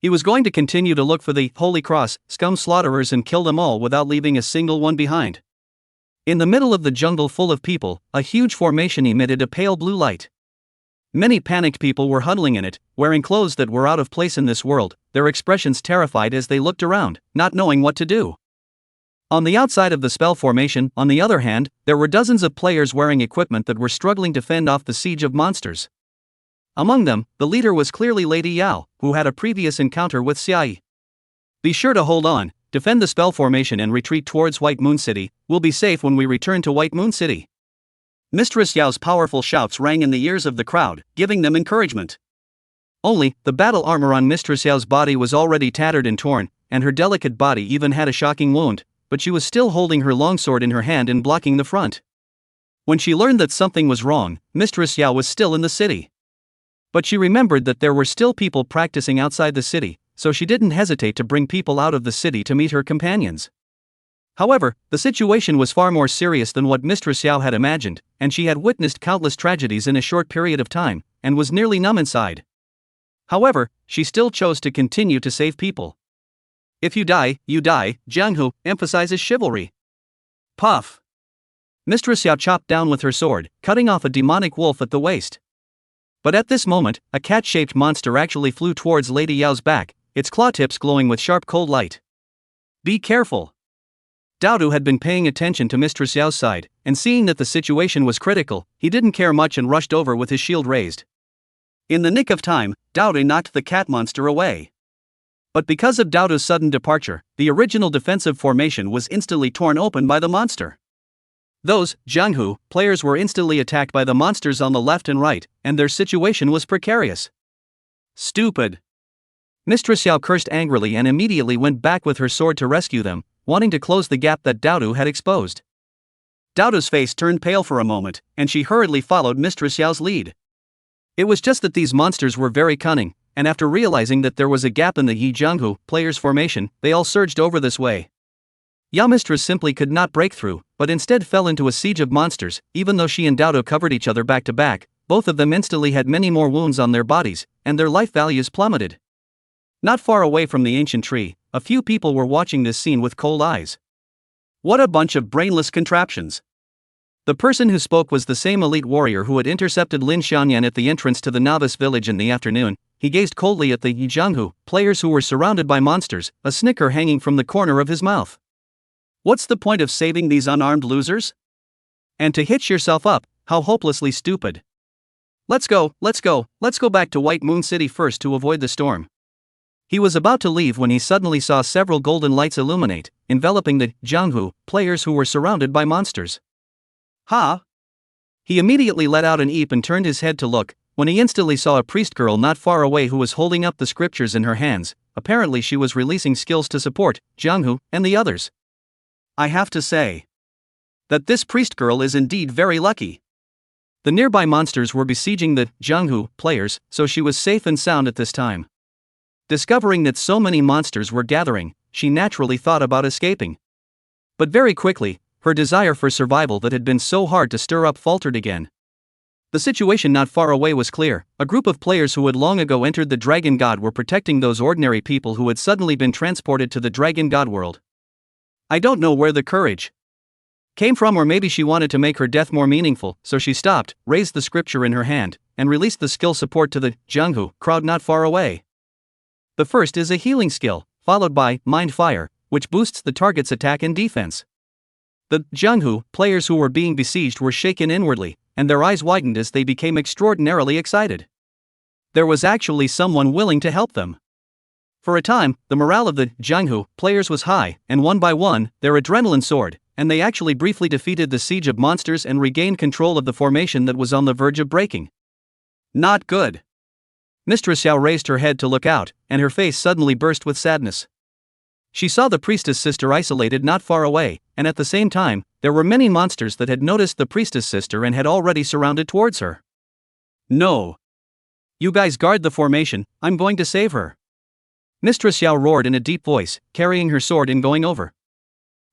He was going to continue to look for the Holy Cross scum slaughterers and kill them all without leaving a single one behind. In the middle of the jungle full of people, a huge formation emitted a pale blue light. Many panicked people were huddling in it, wearing clothes that were out of place in this world, their expressions terrified as they looked around, not knowing what to do. On the outside of the spell formation, on the other hand, there were dozens of players wearing equipment that were struggling to fend off the siege of monsters. Among them, the leader was clearly Lady Yao, who had a previous encounter with Xiaoyi. Be sure to hold on, defend the spell formation and retreat towards White Moon City. We'll be safe when we return to White Moon City. Mistress Yao's powerful shouts rang in the ears of the crowd, giving them encouragement. Only, the battle armor on Mistress Yao's body was already tattered and torn, and her delicate body even had a shocking wound, but she was still holding her longsword in her hand and blocking the front. When she learned that something was wrong, Mistress Yao was still in the city. But she remembered that there were still people practicing outside the city, so she didn't hesitate to bring people out of the city to meet her companions. However, the situation was far more serious than what Mistress Yao had imagined, and she had witnessed countless tragedies in a short period of time, and was nearly numb inside. However, she still chose to continue to save people. If you die, you die, Jianghu emphasizes chivalry. Puff! Mistress Yao chopped down with her sword, cutting off a demonic wolf at the waist. But at this moment, a cat-shaped monster actually flew towards Lady Yao's back, its claw tips glowing with sharp cold light. Be careful! Daodu had been paying attention to Mistress Yao's side, and seeing that the situation was critical, he didn't care much and rushed over with his shield raised. In the nick of time, Daodu knocked the cat monster away. But because of Daodu's sudden departure, the original defensive formation was instantly torn open by the monster. Those, Jianghu, players were instantly attacked by the monsters on the left and right, and their situation was precarious. Stupid! Mistress Yao cursed angrily and immediately went back with her sword to rescue them, wanting to close the gap that Daodu had exposed. Daodu's face turned pale for a moment, and she hurriedly followed Mistress Yao's lead. It was just that these monsters were very cunning, and after realizing that there was a gap in the Yi Jianghu players' formation, they all surged over this way. Yao Mistress simply could not break through, but instead fell into a siege of monsters. Even though she and Daodu covered each other back to back, both of them instantly had many more wounds on their bodies, and their life values plummeted. Not far away from the ancient tree, a few people were watching this scene with cold eyes. What a bunch of brainless contraptions! The person who spoke was the same elite warrior who had intercepted Lin Xianyan at the entrance to the novice village in the afternoon. he gazed coldly at the Jianghu players who were surrounded by monsters, a snicker hanging from the corner of his mouth. What's the point of saving these unarmed losers? And to hitch yourself up, how hopelessly stupid. Let's go back to White Moon City first to avoid the storm. He was about to leave when he suddenly saw several golden lights illuminate, enveloping the Jianghu players who were surrounded by monsters. Ha! He immediately let out an eep and turned his head to look, when he instantly saw a priest girl not far away who was holding up the scriptures in her hands. Apparently she was releasing skills to support Jianghu and the others. I have to say that this priest girl is indeed very lucky. The nearby monsters were besieging the Jianghu players, so she was safe and sound at this time. Discovering that so many monsters were gathering, she naturally thought about escaping. But very quickly, her desire for survival that had been so hard to stir up faltered again. The situation not far away was clear. A group of players who had long ago entered the Dragon God were protecting those ordinary people who had suddenly been transported to the Dragon God world. I don't know where the courage came from, or maybe she wanted to make her death more meaningful, so she stopped, raised the scripture in her hand, and released the skill support to the Jianghu crowd not far away. The first is a healing skill, followed by Mind Fire, which boosts the target's attack and defense. The Jianghu players who were being besieged were shaken inwardly, and their eyes widened as they became extraordinarily excited. There was actually someone willing to help them. For a time, the morale of the Jianghu players was high, and one by one, their adrenaline soared, and they actually briefly defeated the siege of monsters and regained control of the formation that was on the verge of breaking. Not good. Mistress Xiao raised her head to look out, and her face suddenly burst with sadness. She saw the priestess sister isolated not far away, and at the same time, there were many monsters that had noticed the priestess sister and had already surrounded towards her. No. You guys guard the formation, I'm going to save her. Mistress Xiao roared in a deep voice, carrying her sword and going over.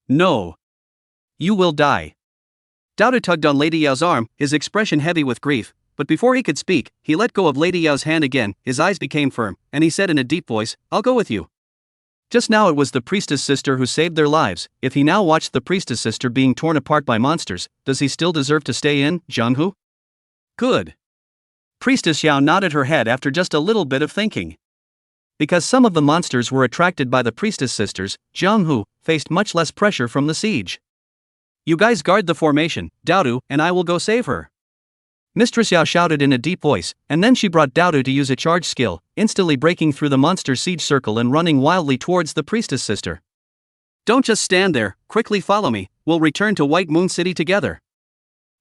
No. You will die. Doubter tugged on Lady Yao's arm, his expression heavy with grief, but before he could speak, he let go of Lady Yao's hand again, his eyes became firm, and he said in a deep voice, I'll go with you. Just now it was the priestess sister who saved their lives. If he now watched the priestess sister being torn apart by monsters, does he still deserve to stay in Jianghu? Good. Priestess Xiao nodded her head after just a little bit of thinking. Because some of the monsters were attracted by the priestess sisters, Jianghu faced much less pressure from the siege. You guys guard the formation, Daodu, and I will go save her. Mistress Yao shouted in a deep voice, and then she brought Daodu to use a charge skill, instantly breaking through the monster siege circle and running wildly towards the priestess sister. Don't just stand there, quickly follow me, we'll return to White Moon City together.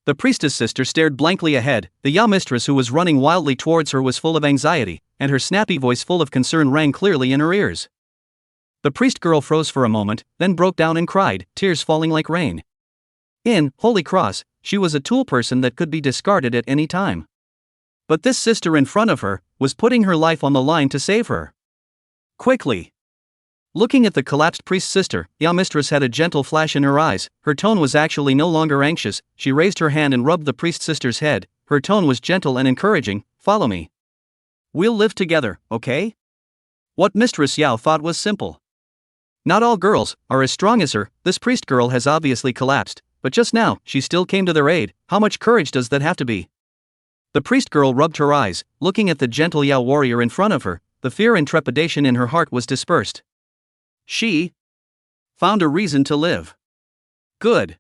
The priestess sister stared blankly ahead. The Yao mistress who was running wildly towards her was full of anxiety, and her snappy voice full of concern rang clearly in her ears. The priest girl froze for a moment, then broke down and cried, tears falling like rain. In Holy Cross, she was a tool person that could be discarded at any time. But this sister in front of her was putting her life on the line to save her. Quickly. Looking at the collapsed priest sister, Yao mistress had a gentle flash in her eyes. Her tone was actually no longer anxious. She raised her hand and rubbed the priest sister's head. Her tone was gentle and encouraging. Follow me. We'll live together, okay? What Mistress Yao thought was simple. Not all girls are as strong as her. This priest girl has obviously collapsed, but just now, she still came to their aid. How much courage does that have to be? The priest girl rubbed her eyes, looking at the gentle Yao warrior in front of her. The fear and trepidation in her heart was dispersed. She found a reason to live. Good.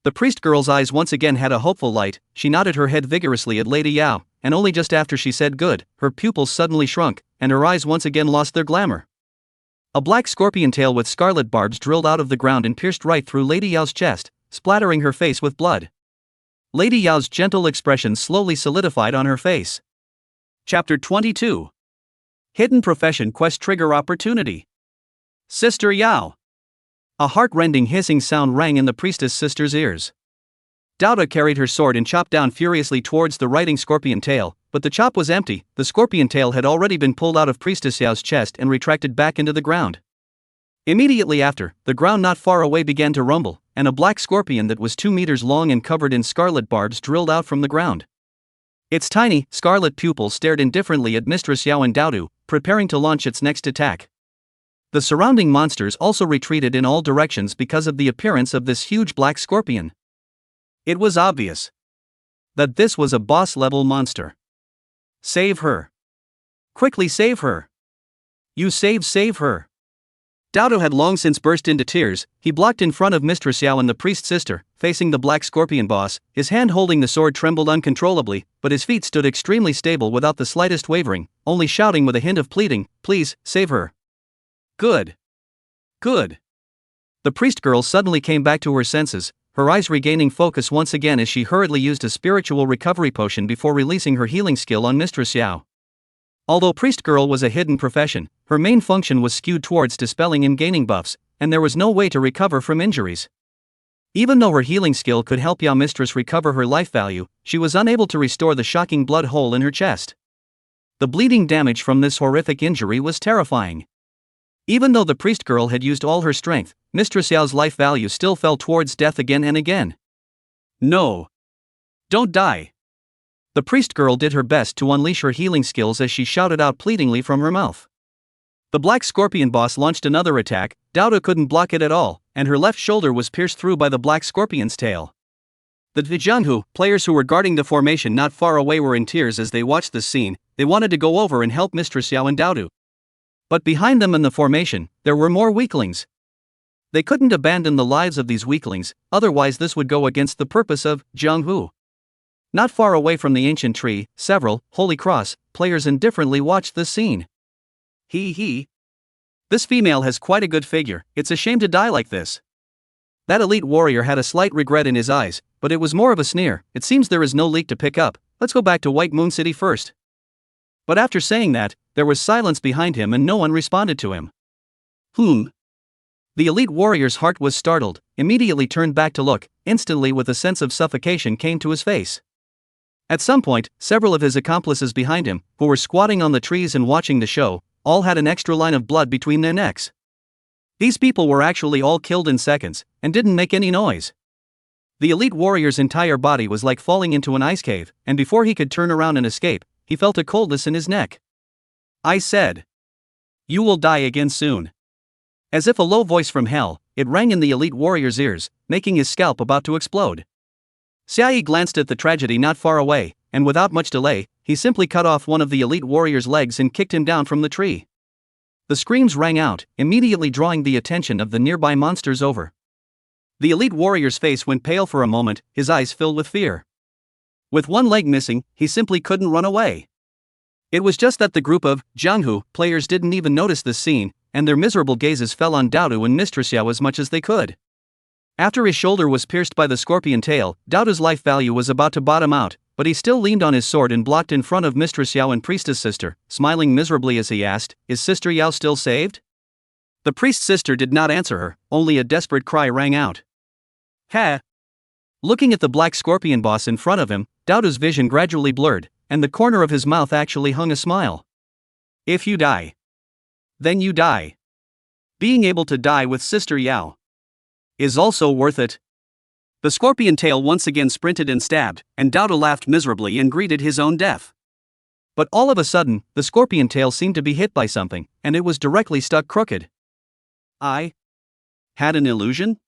The priest girl's eyes once again had a hopeful light. She nodded her head vigorously at Lady Yao, and only just after she said good, her pupils suddenly shrunk, and her eyes once again lost their glamour. A black scorpion tail with scarlet barbs drilled out of the ground and pierced right through Lady Yao's chest, splattering her face with blood. Lady Yao's gentle expression slowly solidified on her face. Chapter 22. Hidden Profession Quest Trigger Opportunity. Sister Yao. A heart-rending hissing sound rang in the priestess sister's ears. Dauda carried her sword and chopped down furiously towards the writhing scorpion tail, but the chop was empty. The scorpion tail had already been pulled out of Priestess Yao's chest and retracted back into the ground. Immediately after, the ground not far away began to rumble, and a black scorpion that was 2 meters long and covered in scarlet barbs drilled out from the ground. Its tiny, scarlet pupils stared indifferently at Mistress Yao and Daodu, preparing to launch its next attack. The surrounding monsters also retreated in all directions because of the appearance of this huge black scorpion. It was obvious that this was a boss-level monster. Save her. Quickly save her! You save her! Dodo had long since burst into tears. He blocked in front of Mistress Yao and the priest's sister, facing the black scorpion boss. His hand holding the sword trembled uncontrollably, but his feet stood extremely stable without the slightest wavering, only shouting with a hint of pleading, "Please, save her." Good. Good. The priest girl suddenly came back to her senses, her eyes regaining focus once again as she hurriedly used a spiritual recovery potion before releasing her healing skill on Mistress Yao. Although priest girl was a hidden profession, her main function was skewed towards dispelling and gaining buffs, and there was no way to recover from injuries. Even though her healing skill could help Yao Mistress recover her life value, she was unable to restore the shocking blood hole in her chest. The bleeding damage from this horrific injury was terrifying. Even though the priest girl had used all her strength, Mistress Yao's life value still fell towards death again and again. No. Don't die. The priest girl did her best to unleash her healing skills as she shouted out pleadingly from her mouth. The black scorpion boss launched another attack. Dodo couldn't block it at all, and her left shoulder was pierced through by the black scorpion's tail. The Jianghu players who were guarding the formation not far away were in tears as they watched this scene. They wanted to go over and help Mistress Yao and Dodo. But behind them in the formation, there were more weaklings. They couldn't abandon the lives of these weaklings, otherwise this would go against the purpose of Jianghu. Not far away from the ancient tree, several Holy Cross players indifferently watched this scene. He. This female has quite a good figure. It's a shame to die like this. That elite warrior had a slight regret in his eyes, but it was more of a sneer. It seems there is no leak to pick up. Let's go back to White Moon City first. But after saying that, there was silence behind him and no one responded to him. The elite warrior's heart was startled, immediately turned back to look. Instantly, with a sense of suffocation came to his face. At some point, several of his accomplices behind him, who were squatting on the trees and watching the show, all had an extra line of blood between their necks. These people were actually all killed in seconds, and didn't make any noise. The elite warrior's entire body was like falling into an ice cave, and before he could turn around and escape, he felt a coldness in his neck. I said, "You will die again soon." As if a low voice from hell, it rang in the elite warrior's ears, making his scalp about to explode. Xiaoyi glanced at the tragedy not far away, and without much delay, he simply cut off one of the elite warrior's legs and kicked him down from the tree. The screams rang out, immediately drawing the attention of the nearby monsters over. The elite warrior's face went pale for a moment, his eyes filled with fear. With one leg missing, he simply couldn't run away. It was just that the group of Jianghu players didn't even notice this scene, and their miserable gazes fell on Dodo and Mistress Yao as much as they could. After his shoulder was pierced by the scorpion tail, Dodo's life value was about to bottom out, but he still leaned on his sword and blocked in front of Mistress Yao and Priestess Sister, smiling miserably as he asked, "Is Sister Yao still saved?" The priest's sister did not answer her, only a desperate cry rang out. Ha! Looking at the black scorpion boss in front of him, Dodo's vision gradually blurred, and the corner of his mouth actually hung a smile. If you die, then you die. Being able to die with Sister Yao is also worth it. The scorpion tail once again sprinted and stabbed, and Dodo laughed miserably and greeted his own death. But all of a sudden, the scorpion tail seemed to be hit by something, and it was directly stuck crooked. I had an illusion?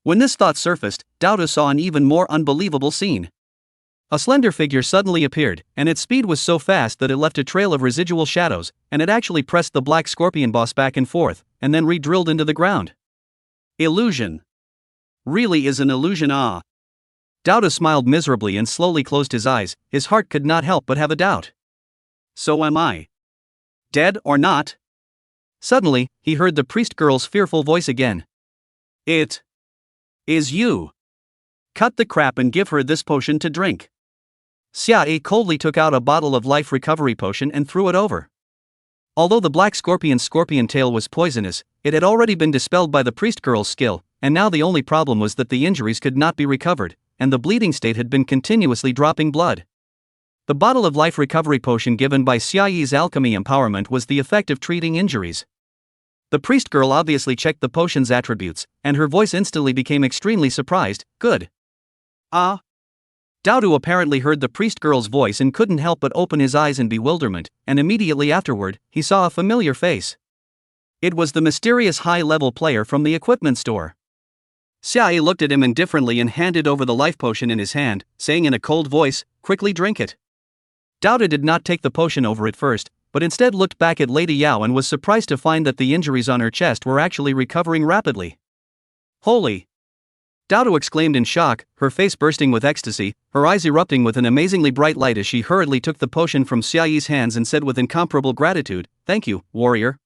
When this thought surfaced, Dodo saw an even more unbelievable scene. A slender figure suddenly appeared, and its speed was so fast that it left a trail of residual shadows, and it actually pressed the black scorpion boss back and forth, and then re-drilled into the ground. Illusion. Really is an illusion, ah. Dodo smiled miserably and slowly closed his eyes. His heart could not help but have a doubt. So am I dead or not? Suddenly, he heard the priest girl's fearful voice again. It is you. Cut the crap and give her this potion to drink. Xia coldly took out a bottle of life recovery potion and threw it over. Although the black scorpion's scorpion tail was poisonous, it had already been dispelled by the priest girl's skill, and now the only problem was that the injuries could not be recovered, and the bleeding state had been continuously dropping blood. The bottle of life recovery potion given by Xiaoyi's alchemy empowerment was the effect of treating injuries. The priest girl obviously checked the potion's attributes, and her voice instantly became extremely surprised. Good. Ah. Dodo apparently heard the priest girl's voice and couldn't help but open his eyes in bewilderment, and immediately afterward, he saw a familiar face. It was the mysterious high-level player from the equipment store. Xia looked at him indifferently and handed over the life potion in his hand, saying in a cold voice, "Quickly drink it." Dodo did not take the potion over at first, but instead looked back at Lady Yao and was surprised to find that the injuries on her chest were actually recovering rapidly. Holy! Dodo exclaimed in shock, her face bursting with ecstasy, her eyes erupting with an amazingly bright light as she hurriedly took the potion from Xia Yi's hands and said with incomparable gratitude, "Thank you, warrior."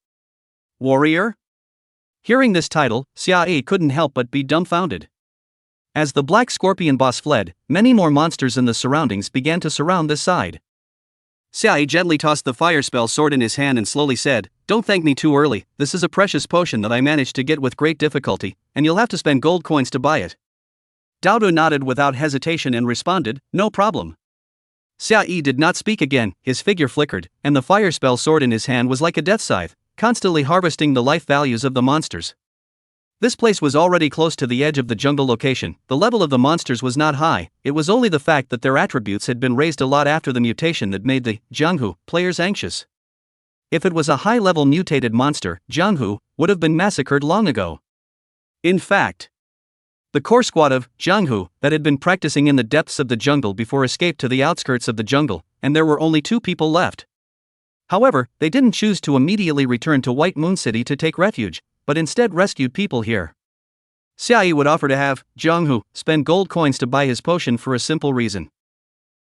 Warrior? Hearing this title, Xia Yi couldn't help but be dumbfounded. As the black scorpion boss fled, many more monsters in the surroundings began to surround this side. Xia Yi gently tossed the fire spell sword in his hand and slowly said, "Don't thank me too early, this is a precious potion that I managed to get with great difficulty, and you'll have to spend gold coins to buy it." Dodo nodded without hesitation and responded, "No problem." Xia Yi did not speak again, his figure flickered, and the fire spell sword in his hand was like a death scythe, constantly harvesting the life values of the monsters. This place was already close to the edge of the jungle location, the level of the monsters was not high, it was only the fact that their attributes had been raised a lot after the mutation that made the Jianghu players anxious. If it was a high-level mutated monster, Jianghu would have been massacred long ago. In fact, the core squad of Jianghu that had been practicing in the depths of the jungle before escaped to the outskirts of the jungle, and there were only 2 people left. However, they didn't choose to immediately return to White Moon City to take refuge, but instead rescued people here. Xia Yi would offer to have Jianghu spend gold coins to buy his potion for a simple reason.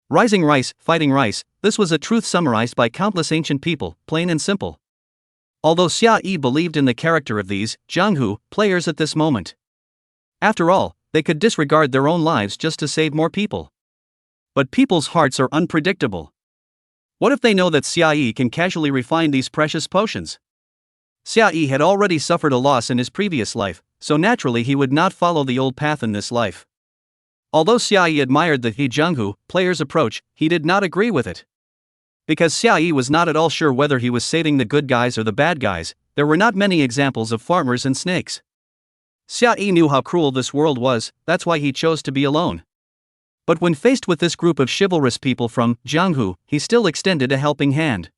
Rising rice, fighting rice, this was a truth summarized by countless ancient people, plain and simple. Although Xia Yi believed in the character of these Jianghu players at this moment. After all, they could disregard their own lives just to save more people. But people's hearts are unpredictable. What if they know that Xia Yi can casually refine these precious potions? Xia Yi had already suffered a loss in his previous life, so naturally he would not follow the old path in this life. Although Xia Yi admired the Jianghu player's approach, he did not agree with it. Because Xia Yi was not at all sure whether he was saving the good guys or the bad guys, there were not many examples of farmers and snakes. Xia Yi knew how cruel this world was, that's why he chose to be alone. But when faced with this group of chivalrous people from Jianghu, he still extended a helping hand.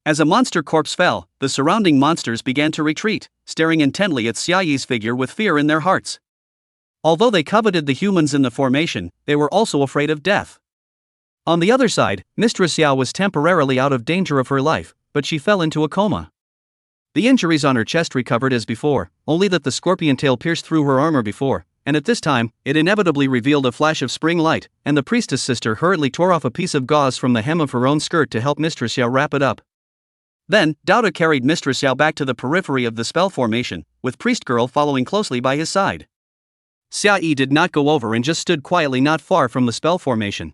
As a monster corpse fell, the surrounding monsters began to retreat, staring intently at Xia Yi's figure with fear in their hearts. Although they coveted the humans in the formation, they were also afraid of death. On the other side, Mistress Xiao was temporarily out of danger of her life, but she fell into a coma. The injuries on her chest recovered as before, only that the scorpion tail pierced through her armor before, and at this time, it inevitably revealed a flash of spring light, and the priestess sister hurriedly tore off a piece of gauze from the hem of her own skirt to help Mistress Xiao wrap it up. Then, Dodo carried Mistress Xiao back to the periphery of the spell formation, with Priest Girl following closely by his side. Xia Yi did not go over and just stood quietly not far from the spell formation.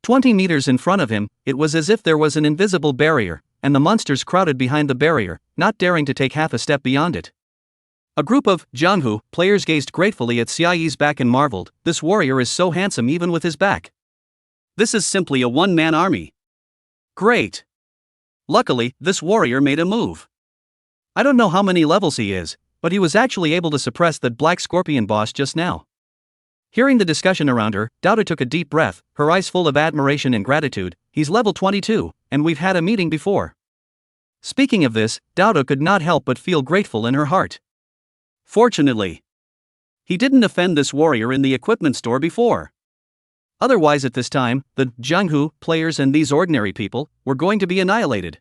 20 meters in front of him, it was as if there was an invisible barrier, and the monsters crowded behind the barrier, not daring to take half a step beyond it. A group of Jianghu players gazed gratefully at Xia Yi's back and marveled, "This warrior is so handsome even with his back. This is simply a one-man army. Great." Luckily, this warrior made a move. I don't know how many levels he is, but he was actually able to suppress that black scorpion boss just now. Hearing the discussion around her, Dodo took a deep breath, her eyes full of admiration and gratitude. "He's level 22, and we've had a meeting before." Speaking of this, Dodo could not help but feel grateful in her heart. Fortunately, he didn't offend this warrior in the equipment store before. Otherwise at this time, the Jianghu players and these ordinary people were going to be annihilated.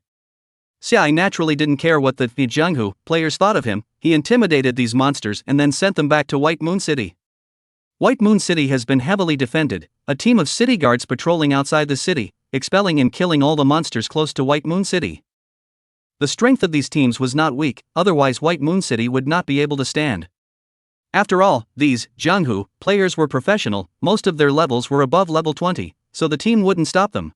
Xia naturally didn't care what the Jianghu players thought of him, he intimidated these monsters and then sent them back to White Moon City. White Moon City has been heavily defended, a team of city guards patrolling outside the city, expelling and killing all the monsters close to White Moon City. The strength of these teams was not weak, otherwise White Moon City would not be able to stand. After all, these Jianghu players were professional, most of their levels were above level 20, so the team wouldn't stop them.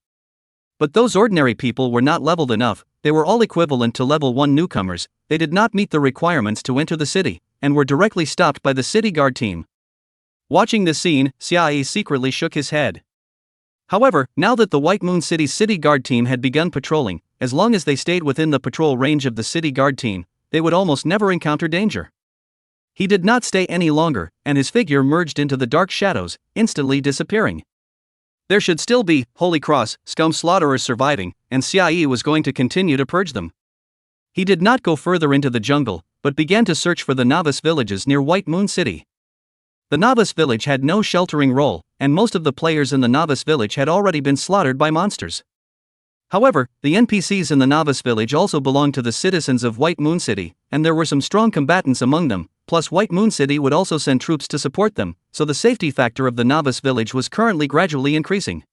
But those ordinary people were not leveled enough, they were all equivalent to level 1 newcomers, they did not meet the requirements to enter the city, and were directly stopped by the city guard team. Watching this scene, Xia Yi secretly shook his head. However, now that the White Moon City city guard team had begun patrolling, as long as they stayed within the patrol range of the city guard team, they would almost never encounter danger. He did not stay any longer, and his figure merged into the dark shadows, instantly disappearing. There should still be Holy Cross scum slaughterers surviving, and Xia Yi was going to continue to purge them. He did not go further into the jungle, but began to search for the novice villages near White Moon City. The novice village had no sheltering role, and most of the players in the novice village had already been slaughtered by monsters. However, the NPCs in the novice village also belonged to the citizens of White Moon City, and there were some strong combatants among them, plus White Moon City would also send troops to support them, so the safety factor of the novice village was currently gradually increasing.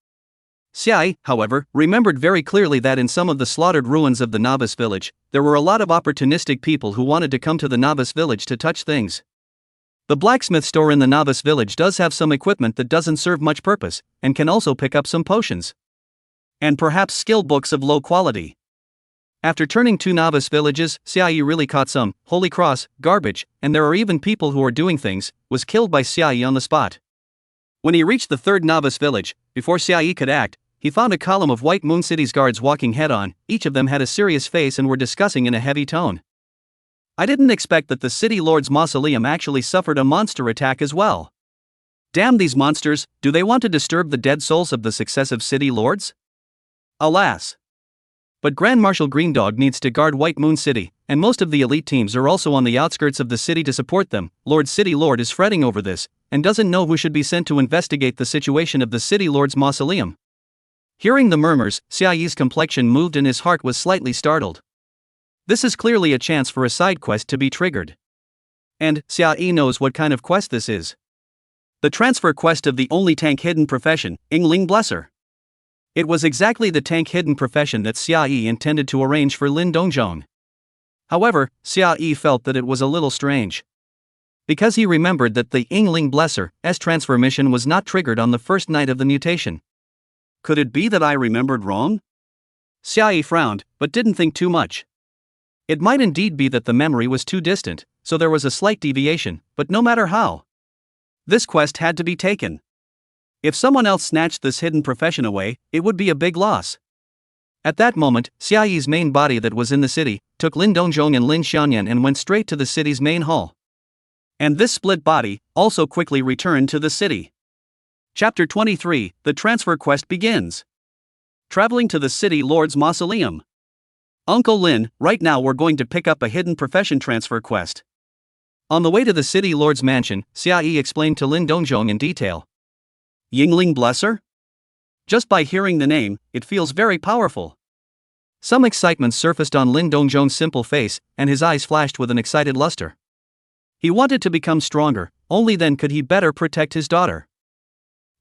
Xiai, however, remembered very clearly that in some of the slaughtered ruins of the novice village, there were a lot of opportunistic people who wanted to come to the novice village to touch things. The blacksmith store in the novice village does have some equipment that doesn't serve much purpose, and can also pick up some potions. And perhaps skill books of low quality. After turning 2 novice villages, Xiai really caught some, holy cross, garbage, and there are even people who are doing things, was killed by Xiai on the spot. When he reached the 3rd novice village, before Xiai could act, he found a column of White Moon City's guards walking head-on, each of them had a serious face and were discussing in a heavy tone. I didn't expect that the City Lord's mausoleum actually suffered a monster attack as well. Damn these monsters, do they want to disturb the dead souls of the successive City Lords? Alas. But Grand Marshal Greendog needs to guard White Moon City, and most of the elite teams are also on the outskirts of the city to support them. Lord City Lord is fretting over this, and doesn't know who should be sent to investigate the situation of the City Lord's mausoleum. Hearing the murmurs, Xiai's complexion moved and his heart was slightly startled. This is clearly a chance for a side quest to be triggered. And Xiai knows what kind of quest this is. The transfer quest of the only tank hidden profession, Yingling Blesser. It was exactly the tank hidden profession that Xiai intended to arrange for Lin Dongzhong. However, Xiai felt that it was a little strange. Because he remembered that the Yingling Blesser's transfer mission was not triggered on the first night of the mutation. Could it be that I remembered wrong? Xiai frowned, but didn't think too much. It might indeed be that the memory was too distant, so there was a slight deviation, but no matter how. This quest had to be taken. If someone else snatched this hidden profession away, it would be a big loss. At that moment, Xiai's main body that was in the city, took Lin Dongzhong and Lin Xianyan and went straight to the city's main hall. And this split body, also quickly returned to the city. Chapter 23, The Transfer Quest begins. Traveling to the City Lord's Mausoleum. Uncle Lin, right now we're going to pick up a hidden profession transfer quest. On the way to the City Lord's mansion, Xiai explained to Lin Dongzhong in detail. Yingling Blesser? Just by hearing the name, it feels very powerful. Some excitement surfaced on Lin Dongzhong's simple face, and his eyes flashed with an excited luster. He wanted to become stronger, only then could he better protect his daughter.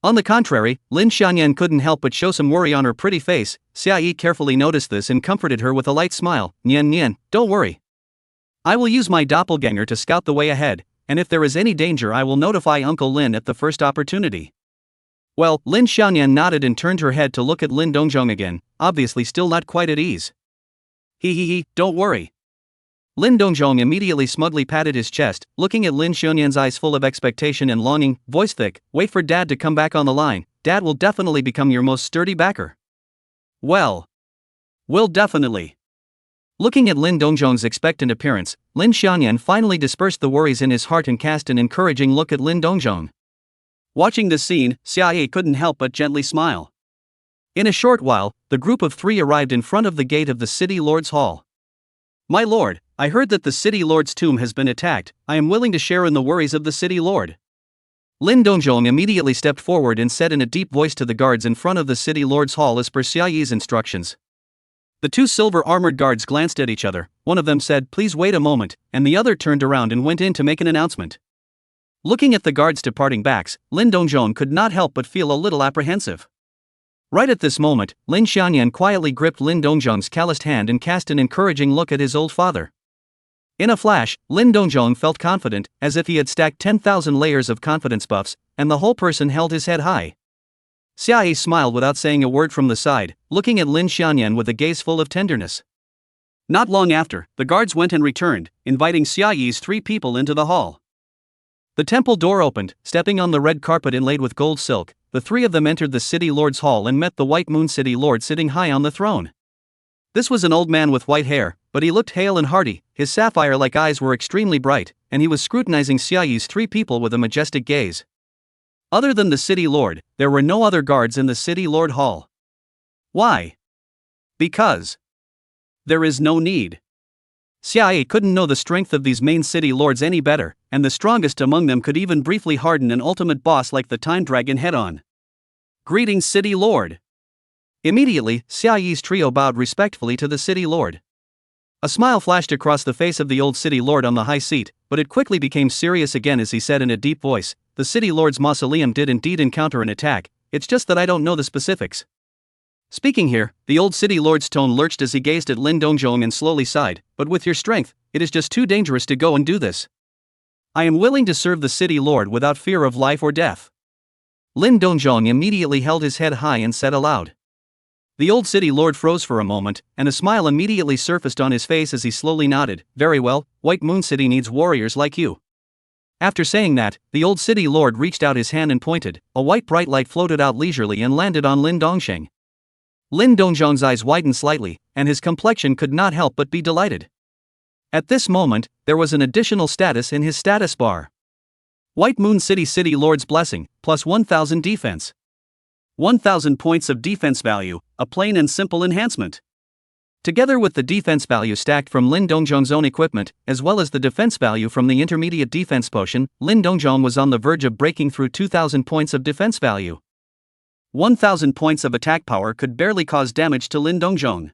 On the contrary, Lin Xianyan couldn't help but show some worry on her pretty face. Xiai carefully noticed this and comforted her with a light smile. Nian Nian, don't worry. I will use my doppelganger to scout the way ahead, and if there is any danger I will notify Uncle Lin at the first opportunity. Well, Lin Xianyan nodded and turned her head to look at Lin Dongzhong again, obviously still not quite at ease. He, don't worry. Lin Dongzhong immediately smugly patted his chest, looking at Lin Xianyan's eyes full of expectation and longing, voice thick, wait for Dad to come back on the line, Dad will definitely become your most sturdy backer. Well. Will definitely. Looking at Lin Dongzhong's expectant appearance, Lin Xianyan finally dispersed the worries in his heart and cast an encouraging look at Lin Dongzhong. Watching this scene, Xiai couldn't help but gently smile. In a short while, the group of 3 arrived in front of the gate of the City Lord's Hall. My lord, I heard that the City Lord's tomb has been attacked. I am willing to share in the worries of the City Lord. Lin Dongzhong immediately stepped forward and said in a deep voice to the guards in front of the City Lord's Hall as per Xiai's instructions. The 2 silver-armored guards glanced at each other. One of them said, please wait a moment, and the other turned around and went in to make an announcement. Looking at the guards' departing backs, Lin Dongzhong could not help but feel a little apprehensive. Right at this moment, Lin Xianyan quietly gripped Lin Dongzhong's calloused hand and cast an encouraging look at his old father. In a flash, Lin Dongzhong felt confident, as if he had stacked 10,000 layers of confidence buffs, and the whole person held his head high. Xiai smiled without saying a word from the side, looking at Lin Xianyan with a gaze full of tenderness. Not long after, the guards went and returned, inviting Xiai's 3 people into the hall. The temple door opened, stepping on the red carpet inlaid with gold silk. The 3 of them entered the City Lord's Hall and met the White Moon City Lord sitting high on the throne. This was an old man with white hair, but he looked hale and hearty, his sapphire-like eyes were extremely bright, and he was scrutinizing Xiai's 3 people with a majestic gaze. Other than the City Lord, there were no other guards in the City Lord Hall. Why? Because there is no need. Xiai couldn't know the strength of these main city lords any better, and the strongest among them could even briefly harden an ultimate boss like the Time Dragon head-on. Greetings, City Lord. Immediately, Xia Yi's trio bowed respectfully to the city lord. A smile flashed across the face of the old city lord on the high seat, but it quickly became serious again as he said in a deep voice, "The city lord's mausoleum did indeed encounter an attack, it's just that I don't know the specifics." Speaking here, the old city lord's tone lurched as he gazed at Lin Dongzhong and slowly sighed, "But with your strength, it is just too dangerous to go and do this. I am willing to serve the city lord without fear of life or death." Lin Dongzhong immediately held his head high and said aloud. The old city lord froze for a moment, and a smile immediately surfaced on his face as he slowly nodded, "Very well, White Moon City needs warriors like you." After saying that, the old city lord reached out his hand and pointed. A white bright light floated out leisurely and landed on Lin Dongsheng. Lin Dongzhong's eyes widened slightly, and his complexion could not help but be delighted. At this moment, there was an additional status in his status bar. White Moon City City Lord's Blessing, plus 1000 defense. 1000 points of defense value, a plain and simple enhancement. Together with the defense value stacked from Lin Dongzhong's own equipment, as well as the defense value from the intermediate defense potion, Lin Dongzhong was on the verge of breaking through 2000 points of defense value. 1000 points of attack power could barely cause damage to Lin Dongzhong.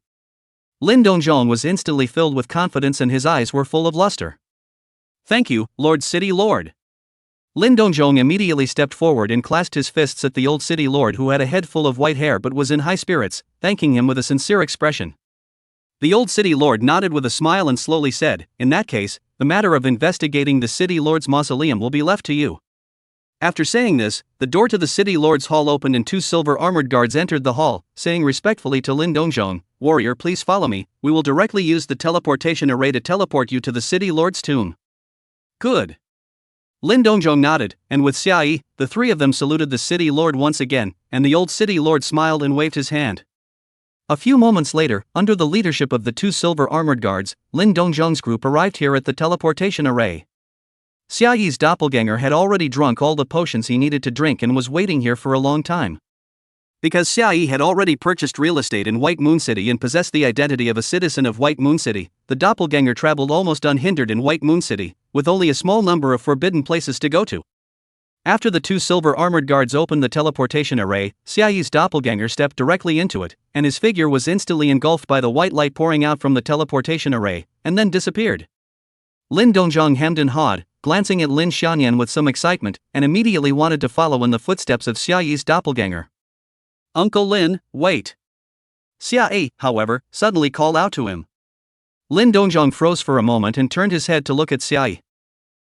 Lin Dongzhong was instantly filled with confidence and his eyes were full of luster. "Thank you, Lord City Lord." Lin Dongzhong immediately stepped forward and clasped his fists at the old city lord who had a head full of white hair but was in high spirits, thanking him with a sincere expression. The old city lord nodded with a smile and slowly said, "In that case, the matter of investigating the city lord's mausoleum will be left to you." After saying this, the door to the city lord's hall opened and two silver armored guards entered the hall, saying respectfully to Lin Dongzhong, "Warrior, please follow me, we will directly use the teleportation array to teleport you to the city lord's tomb." "Good." Lin Dongzhong nodded, and with Xia Yi, the three of them saluted the city lord once again, and the old city lord smiled and waved his hand. A few moments later, under the leadership of the two silver armored guards, Lin Dongzhong's group arrived here at the teleportation array. Xia Yi's doppelganger had already drunk all the potions he needed to drink and was waiting here for a long time. Because Xia Yi had already purchased real estate in White Moon City and possessed the identity of a citizen of White Moon City, the doppelganger traveled almost unhindered in White Moon City, with only a small number of forbidden places to go to. After the two silver armored guards opened the teleportation array, Xia Yi's doppelganger stepped directly into it, and his figure was instantly engulfed by the white light pouring out from the teleportation array, and then disappeared. Lin Dongzhong hemmed and hawed, glancing at Lin Xianyan with some excitement, and immediately wanted to follow in the footsteps of Xia Yi's doppelganger. "Uncle Lin, wait." Xia Yi, however, suddenly called out to him. Lin Dongzhong froze for a moment and turned his head to look at Xia Yi.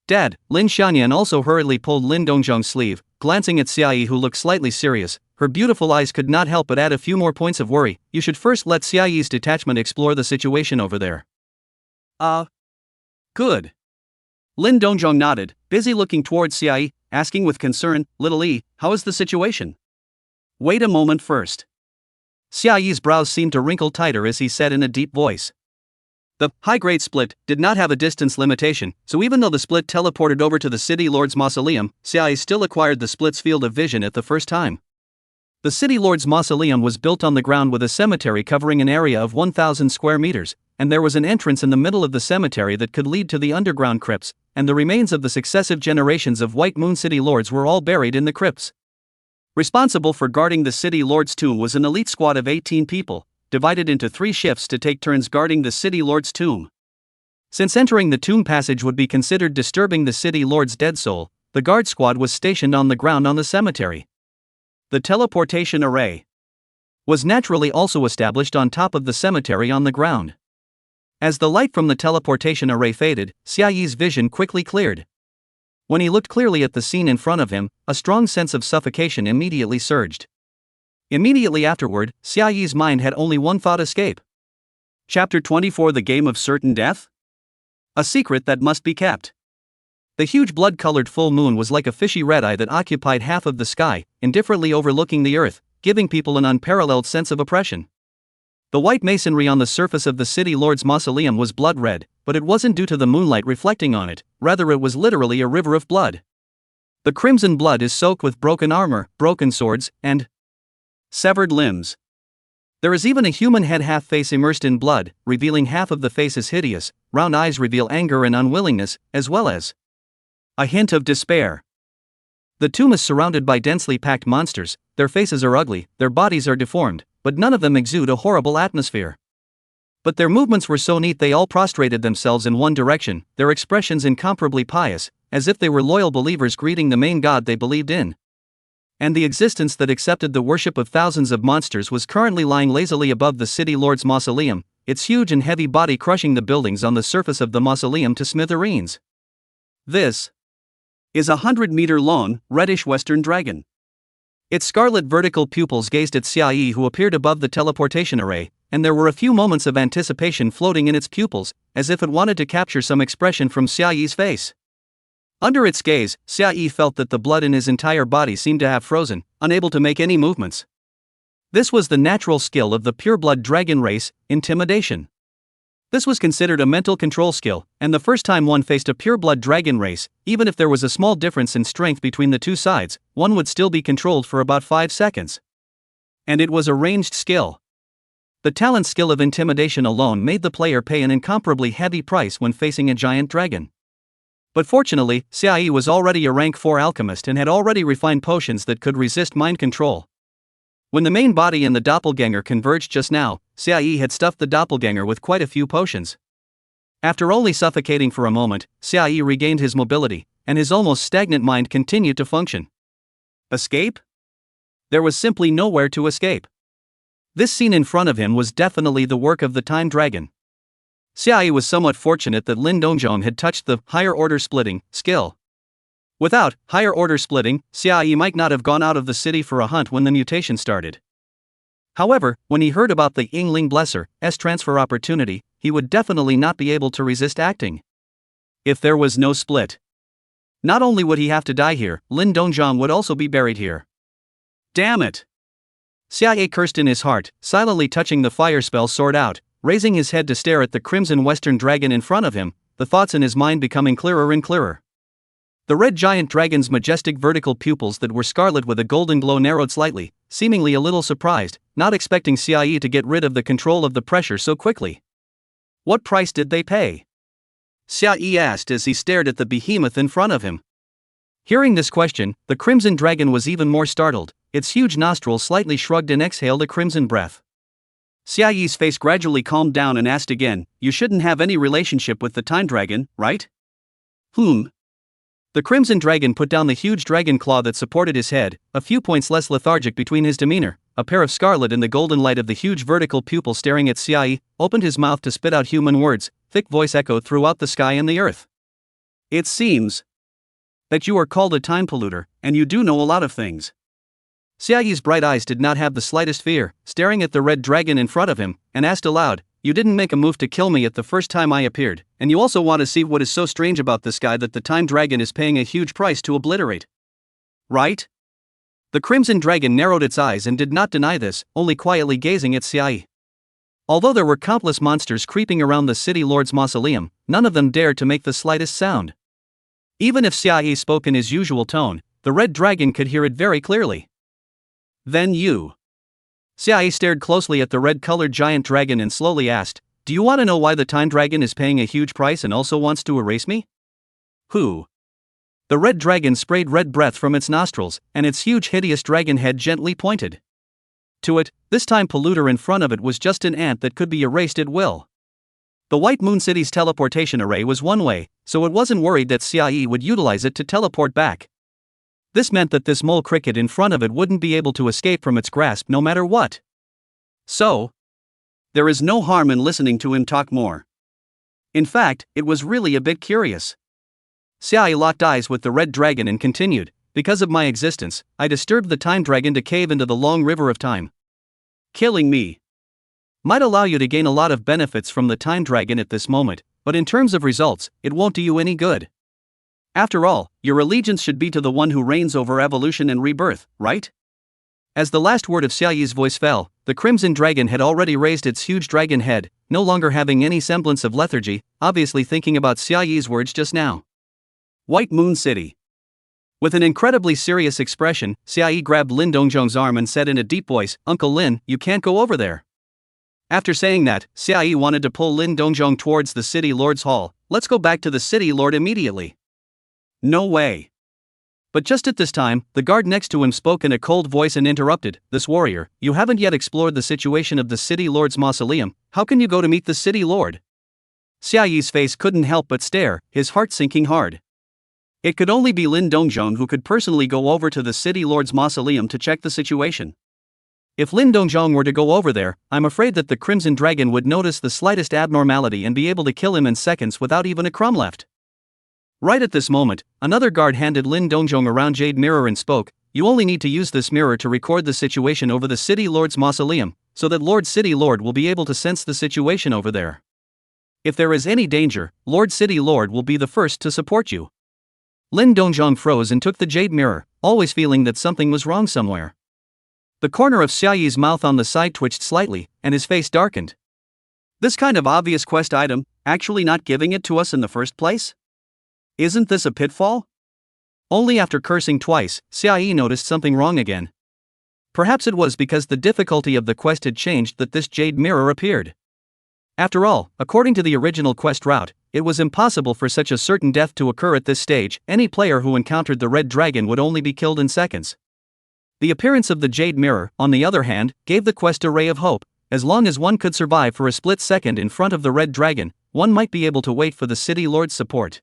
"Dad," Lin Xianyan also hurriedly pulled Lin Dongzhong's sleeve, glancing at Xia Yi who looked slightly serious. Her beautiful eyes could not help but add a few more points of worry. "You should first let Xia Yi's detachment explore the situation over there." Good." Lin Dongzhong nodded, busy looking towards Xia Yi, asking with concern, "Little Yi, how is the situation?" "Wait a moment first." Xia Yi's brows seemed to wrinkle tighter as he said in a deep voice. The high-grade split did not have a distance limitation, so even though the split teleported over to the city lord's mausoleum, Xia Yi still acquired the split's field of vision at the first time. The city lord's mausoleum was built on the ground with a cemetery covering an area of 1,000 square meters, and there was an entrance in the middle of the cemetery that could lead to the underground crypts, and the remains of the successive generations of White Moon City lords were all buried in the crypts. Responsible for guarding the city lord's tomb was an elite squad of 18 people, divided into 3 shifts to take turns guarding the city lord's tomb. Since entering the tomb passage would be considered disturbing the city lord's dead soul, the guard squad was stationed on the ground on the cemetery. The teleportation array was naturally also established on top of the cemetery on the ground. As the light from the teleportation array faded, Xia Yi's vision quickly cleared. When he looked clearly at the scene in front of him, a strong sense of suffocation immediately surged. Immediately afterward, Xia Yi's mind had only one thought escape. Chapter 24: The Game of Certain Death? A secret that must be kept. The huge blood-colored full moon was like a fishy red eye that occupied half of the sky, indifferently overlooking the earth, giving people an unparalleled sense of oppression. The white masonry on the surface of the city lord's mausoleum was blood red, but it wasn't due to the moonlight reflecting on it, rather it was literally a river of blood. The crimson blood is soaked with broken armor, broken swords, and severed limbs. There is even a human head half-face immersed in blood, revealing half of the face as hideous, round eyes reveal anger and unwillingness, as well as a hint of despair. The tomb is surrounded by densely packed monsters, their faces are ugly, their bodies are deformed, but none of them exude a horrible atmosphere. But their movements were so neat they all prostrated themselves in one direction, their expressions incomparably pious, as if they were loyal believers greeting the main god they believed in. And the existence that accepted the worship of thousands of monsters was currently lying lazily above the city lord's mausoleum, its huge and heavy body crushing the buildings on the surface of the mausoleum to smithereens. This is a 100-meter-long, reddish western dragon. Its scarlet vertical pupils gazed at Xiaoyi, who appeared above the teleportation array, and there were a few moments of anticipation floating in its pupils, as if it wanted to capture some expression from Xiaoyi's face. Under its gaze, Xiaoyi felt that the blood in his entire body seemed to have frozen, unable to make any movements. This was the natural skill of the pureblood dragon race, intimidation. This was considered a mental control skill, and the first time one faced a pureblood dragon race, even if there was a small difference in strength between the two sides, one would still be controlled for about 5 seconds. And it was a ranged skill. The talent skill of intimidation alone made the player pay an incomparably heavy price when facing a giant dragon. But fortunately, Xiaoyi was already a rank 4 alchemist and had already refined potions that could resist mind control. When the main body and the doppelganger converged just now, Xiaoyi had stuffed the doppelganger with quite a few potions. After only suffocating for a moment, Xiaoyi regained his mobility, and his almost stagnant mind continued to function. Escape? There was simply nowhere to escape. This scene in front of him was definitely the work of the Time Dragon. Xiaoyi was somewhat fortunate that Lin Dongjong had touched the higher order splitting skill. Without higher order splitting, Xiaoyi might not have gone out of the city for a hunt when the mutation started. However, when he heard about the Yingling Blesser's transfer opportunity, he would definitely not be able to resist acting. If there was no split, not only would he have to die here, Lin Dongjong would also be buried here. Damn it! Xiaoyi cursed in his heart, silently touching the fire spell sword out, raising his head to stare at the crimson western dragon in front of him, the thoughts in his mind becoming clearer and clearer. The red giant dragon's majestic vertical pupils that were scarlet with a golden glow narrowed slightly, seemingly a little surprised, not expecting Xiaoyi to get rid of the control of the pressure so quickly. What price did they pay? Xiaoyi asked as he stared at the behemoth in front of him. Hearing this question, the crimson dragon was even more startled, its huge nostrils slightly shrugged and exhaled a crimson breath. Xiaoyi's face gradually calmed down and asked again, "You shouldn't have any relationship with the Time Dragon, right?" The crimson dragon put down the huge dragon claw that supported his head, a few points less lethargic between his demeanor, a pair of scarlet in the golden light of the huge vertical pupil staring at Xiaoyi, opened his mouth to spit out human words, thick voice echoed throughout the sky and the earth. "It seems that you are called a time polluter, and you do know a lot of things." Xiaoyi's bright eyes did not have the slightest fear, staring at the red dragon in front of him, and asked aloud, "You didn't make a move to kill me at the first time I appeared, and you also want to see what is so strange about this guy that the Time Dragon is paying a huge price to obliterate, right?" The crimson dragon narrowed its eyes and did not deny this, only quietly gazing at Xiaoyi. Although there were countless monsters creeping around the city lord's mausoleum, none of them dared to make the slightest sound. Even if Xiaoyi spoke in his usual tone, the red dragon could hear it very clearly. "Then you..." Xiaoyi stared closely at the red-colored giant dragon and slowly asked, "Do you want to know why the Time Dragon is paying a huge price and also wants to erase me?" "Who?" The red dragon sprayed red breath from its nostrils, and its huge hideous dragon head gently pointed to it. This time polluter in front of it was just an ant that could be erased at will. The White Moon City's teleportation array was one way, so it wasn't worried that Xiaoyi would utilize it to teleport back. This meant that this mole cricket in front of it wouldn't be able to escape from its grasp no matter what. So, there is no harm in listening to him talk more. In fact, it was really a bit curious. Xiaoyi locked eyes with the red dragon and continued, "Because of my existence, I disturbed the Time Dragon to cave into the long river of time. Killing me might allow you to gain a lot of benefits from the Time Dragon at this moment, but in terms of results, it won't do you any good. After all, your allegiance should be to the one who reigns over evolution and rebirth, right?" As the last word of Xiaoyi's voice fell, the crimson dragon had already raised its huge dragon head, no longer having any semblance of lethargy, obviously thinking about Xiaoyi's words just now. White Moon City. With an incredibly serious expression, Xiaoyi grabbed Lin Dongjong's arm and said in a deep voice, "Uncle Lin, you can't go over there." After saying that, Xiaoyi wanted to pull Lin Dongjong towards the city lord's hall. "Let's go back to the city lord immediately." "No way." But just at this time, the guard next to him spoke in a cold voice and interrupted, "This warrior, you haven't yet explored the situation of the city lord's mausoleum. How can you go to meet the city lord?" Xiaoyi's face couldn't help but stare, his heart sinking hard. It could only be Lin Dongzhong who could personally go over to the city lord's mausoleum to check the situation. If Lin Dongzhong were to go over there, I'm afraid that the Crimson Dragon would notice the slightest abnormality and be able to kill him in seconds without even a crumb left. Right at this moment, another guard handed Lin Dongzhong a round jade mirror and spoke, "You only need to use this mirror to record the situation over the city lord's mausoleum, so that Lord City Lord will be able to sense the situation over there. If there is any danger, Lord City Lord will be the first to support you." Lin Dongzhong froze and took the jade mirror, always feeling that something was wrong somewhere. The corner of Xiaoyi's mouth on the side twitched slightly, and his face darkened. This kind of obvious quest item, actually not giving it to us in the first place? Isn't this a pitfall? Only after cursing twice, Xiaoyi noticed something wrong again. Perhaps it was because the difficulty of the quest had changed that this jade mirror appeared. After all, according to the original quest route, it was impossible for such a certain death to occur at this stage. Any player who encountered the red dragon would only be killed in seconds. The appearance of the jade mirror, on the other hand, gave the quest a ray of hope. As long as one could survive for a split second in front of the red dragon, one might be able to wait for the city lord's support.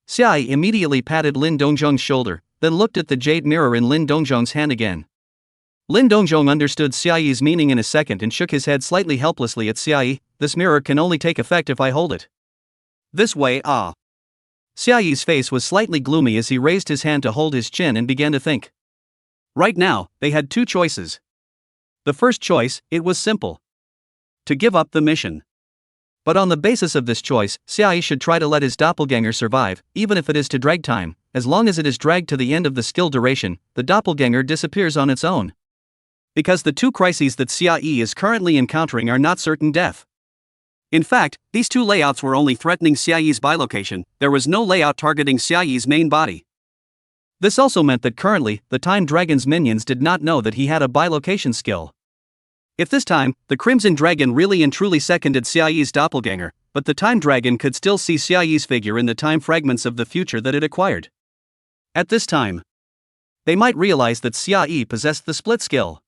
Xiaoyi immediately patted Lin Dongzhong's shoulder, then looked at the jade mirror in Lin Dongzhong's hand again. Lin Dongzhong understood Xiaoyi's meaning in a second and shook his head slightly helplessly at Xiaoyi. "This mirror can only take effect if I hold it. This way, ah." Xiaoyi's face was slightly gloomy as he raised his hand to hold his chin and began to think. Right now, they had two choices. The first choice, it was simple. To give up the mission. But on the basis of this choice, Xiaoyi should try to let his doppelganger survive, even if it is to drag time. As long as it is dragged to the end of the skill duration, the doppelganger disappears on its own. Because the two crises that Xiaoyi is currently encountering are not certain death. In fact, these two layouts were only threatening Xiaoyi's bilocation. There was no layout targeting Xiaoyi's main body. This also meant that currently, the Time Dragon's minions did not know that he had a bilocation skill. If this time, the Crimson Dragon really and truly seconded Xiaoyi's doppelganger, but the Time Dragon could still see Xiaoyi's figure in the time fragments of the future that it acquired. At this time, they might realize that Xiaoyi possessed the split skill.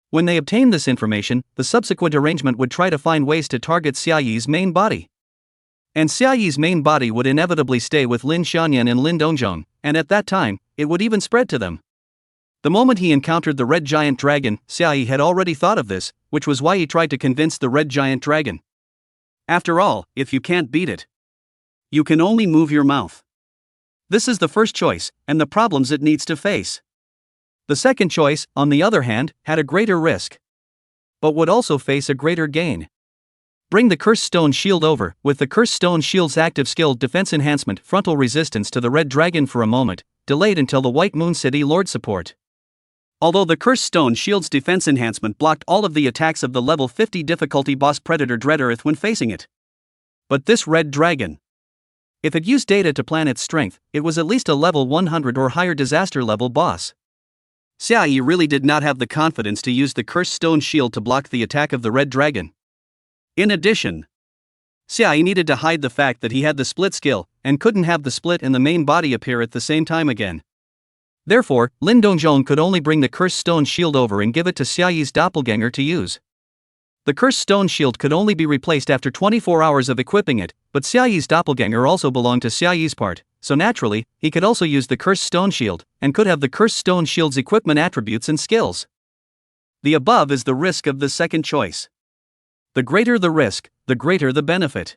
When they obtained this information, the subsequent arrangement would try to find ways to target Xiaoyi's main body. And Xiaoyi's main body would inevitably stay with Lin Xianyan and Lin Dongzhong, and at that time, it would even spread to them. The moment he encountered the red giant dragon, Xiaoyi had already thought of this, which was why he tried to convince the red giant dragon. After all, if you can't beat it, you can only move your mouth. This is the first choice, and the problems it needs to face. The second choice, on the other hand, had a greater risk, but would also face a greater gain. Bring the Cursed Stone Shield over. With the Cursed Stone Shield's active skill defense enhancement, frontal resistance to the red dragon for a moment, delayed until the White Moon City Lord support. Although the Cursed Stone Shield's defense enhancement blocked all of the attacks of the level 50 difficulty boss Predator Dreadearth when facing it. But this red dragon, if it used data to plan its strength, it was at least a level 100 or higher disaster level boss. Xiaoyi really did not have the confidence to use the Cursed Stone Shield to block the attack of the red dragon. In addition, Xiaoyi needed to hide the fact that he had the split skill, and couldn't have the split and the main body appear at the same time again. Therefore, Lin Dongzhong could only bring the Cursed Stone Shield over and give it to Xiaoyi's doppelganger to use. The Cursed Stone Shield could only be replaced after 24 hours of equipping it, but Xiaoyi's doppelganger also belonged to Xiaoyi's part, so naturally, he could also use the Cursed Stone Shield, and could have the Cursed Stone Shield's equipment attributes and skills. The above is the risk of the second choice. The greater the risk, the greater the benefit.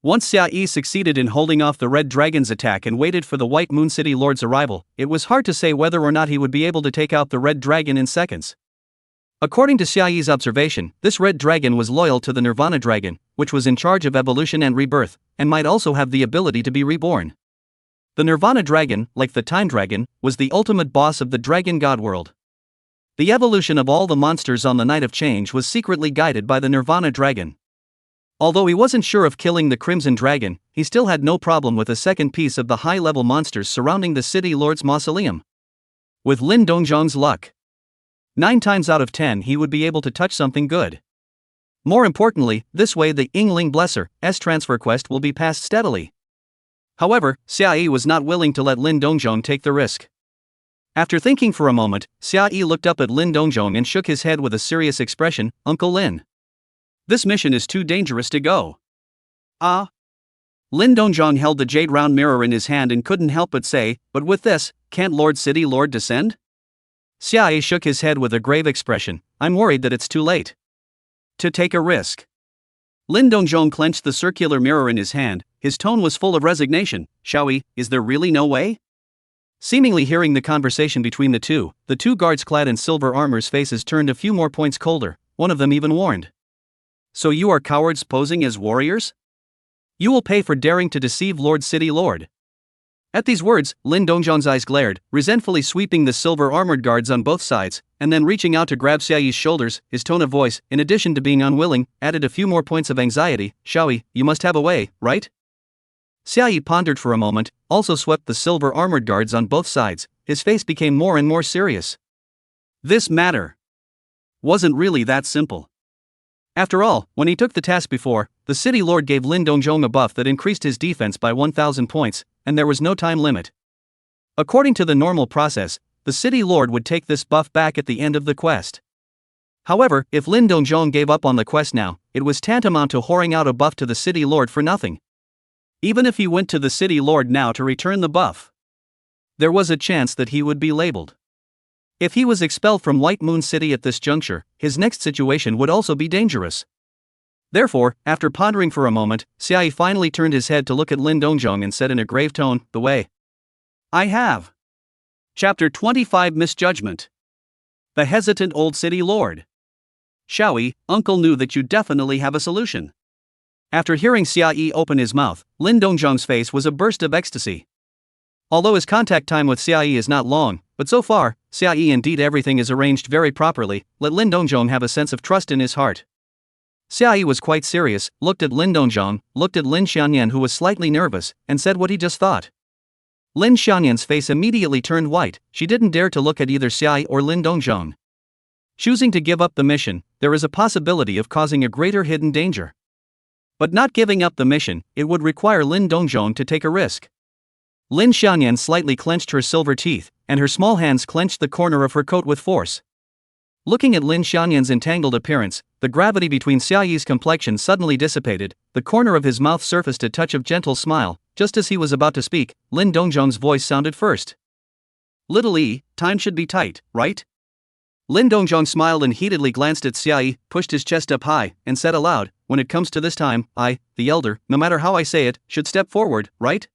Once Xiaoyi succeeded in holding off the Red Dragon's attack and waited for the White Moon City Lord's arrival, it was hard to say whether or not he would be able to take out the Red Dragon in seconds. According to Xiaoyi's observation, this Red Dragon was loyal to the Nirvana Dragon, which was in charge of evolution and rebirth, and might also have the ability to be reborn. The Nirvana Dragon, like the Time Dragon, was the ultimate boss of the Dragon God world. The evolution of all the monsters on the Night of Change was secretly guided by the Nirvana Dragon. Although he wasn't sure of killing the Crimson Dragon, he still had no problem with a second piece of the high-level monsters surrounding the City Lord's mausoleum. With Lin Dongzhong's luck, 9 times out of 10 he would be able to touch something good. More importantly, this way the Yingling Blesser's transfer quest will be passed steadily. However, Xiaoyi was not willing to let Lin Dongjong take the risk. After thinking for a moment, Xiaoyi looked up at Lin Dongjong and shook his head with a serious expression. Uncle Lin. This mission is too dangerous to go. Lin Dongjong held the jade round mirror in his hand and couldn't help but say, but with this, can't Lord City Lord descend? Xiaoyi shook his head with a grave expression. I'm worried that it's too late to take a risk. Lin Dongjong clenched the circular mirror in his hand. His tone was full of resignation. Xiaoyi, is there really no way? Seemingly hearing the conversation between the two guards clad in silver armor's faces turned a few more points colder. One of them even warned. So you are cowards posing as warriors? You will pay for daring to deceive Lord City Lord. At these words, Lin Dongjong's eyes glared, resentfully sweeping the silver armored guards on both sides, and then reaching out to grab Xiaoyi's shoulders. His tone of voice, in addition to being unwilling, added a few more points of anxiety. Xiaoyi, you must have a way, right? Xiaoyi pondered for a moment, also swept the silver armored guards on both sides. His face became more and more serious. This matter wasn't really that simple. After all, when he took the task before, the city lord gave Lin Dongjong a buff that increased his defense by 1,000 points, and there was no time limit. According to the normal process, the city lord would take this buff back at the end of the quest. However, if Lin Dongjong gave up on the quest now, it was tantamount to whoring out a buff to the city lord for nothing. Even if he went to the city lord now to return the buff, there was a chance that he would be labeled. If he was expelled from White Moon City at this juncture, his next situation would also be dangerous. Therefore, after pondering for a moment, Xiaoyi finally turned his head to look at Lin Dongjong and said in a grave tone, the way I have. Chapter 25 Misjudgment. The Hesitant Old City Lord. Xiaoyi, Uncle knew that you definitely have a solution. After hearing Xiaoyi open his mouth, Lin Dongjong's face was a burst of ecstasy. Although his contact time with Xiaoyi is not long, but so far, Xiaoyi indeed everything is arranged very properly. Let Lin Dongjong have a sense of trust in his heart. Xiaoyi was quite serious, looked at Lin Dongjong, looked at Lin Xianyan who was slightly nervous, and said what he just thought. Lin Xianyan's face immediately turned white. She didn't dare to look at either Xiaoyi or Lin Dongjong. Choosing to give up the mission, there is a possibility of causing a greater hidden danger. But not giving up the mission, it would require Lin Dongjong to take a risk. Lin Xianyan slightly clenched her silver teeth, and her small hands clenched the corner of her coat with force. Looking at Lin Xianyan's entangled appearance, the gravity between Xiaoyi's complexion suddenly dissipated, the corner of his mouth surfaced a touch of gentle smile. Just as he was about to speak, Lin Dongjong's voice sounded first. Little E, time should be tight, right? Lin Dongjong smiled and heatedly glanced at Xiaoyi, pushed his chest up high, and said aloud, when it comes to this time, I, the elder, no matter how I say it, should step forward, right?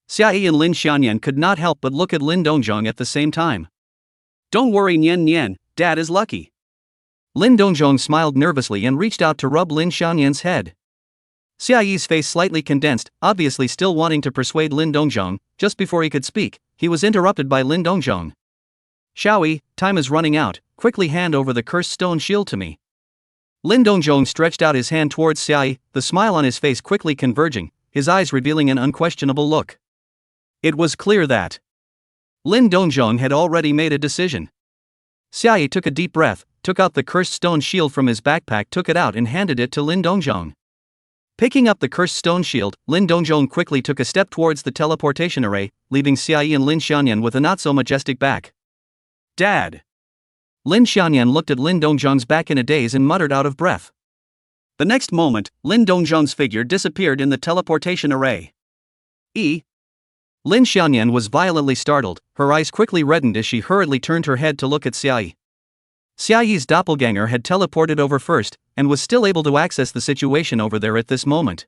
Xiaoyi and Lin Xianyan could not help but look at Lin Dongjong at the same time. Don't worry Nian Nian, Dad is lucky. Lin Dongjong smiled nervously and reached out to rub Lin Xianyan's head. Xiaoyi's face slightly condensed, obviously still wanting to persuade Lin Dongjong. Just before he could speak, he was interrupted by Lin Dongjong. Xiaoyi, time is running out, quickly hand over the cursed stone shield to me. Lin Dongjong stretched out his hand towards Xiaoyi, the smile on his face quickly converging, his eyes revealing an unquestionable look. It was clear that Lin Dongjong had already made a decision. Xiaoyi took a deep breath, took out the cursed stone shield from his backpack, took it out and handed it to Lin Dongjong. Picking up the cursed stone shield, Lin Dongjong quickly took a step towards the teleportation array, leaving Xiaoyi and Lin Xianyan with a not-so-majestic back. Dad! Lin Xianyan looked at Lin Dongjong's back in a daze and muttered out of breath. The next moment, Lin Dongjong's figure disappeared in the teleportation array. Lin Xianyan was violently startled, her eyes quickly reddened as she hurriedly turned her head to look at Xiaoyi. Xiaoyi's doppelganger had teleported over first, and was still able to access the situation over there at this moment.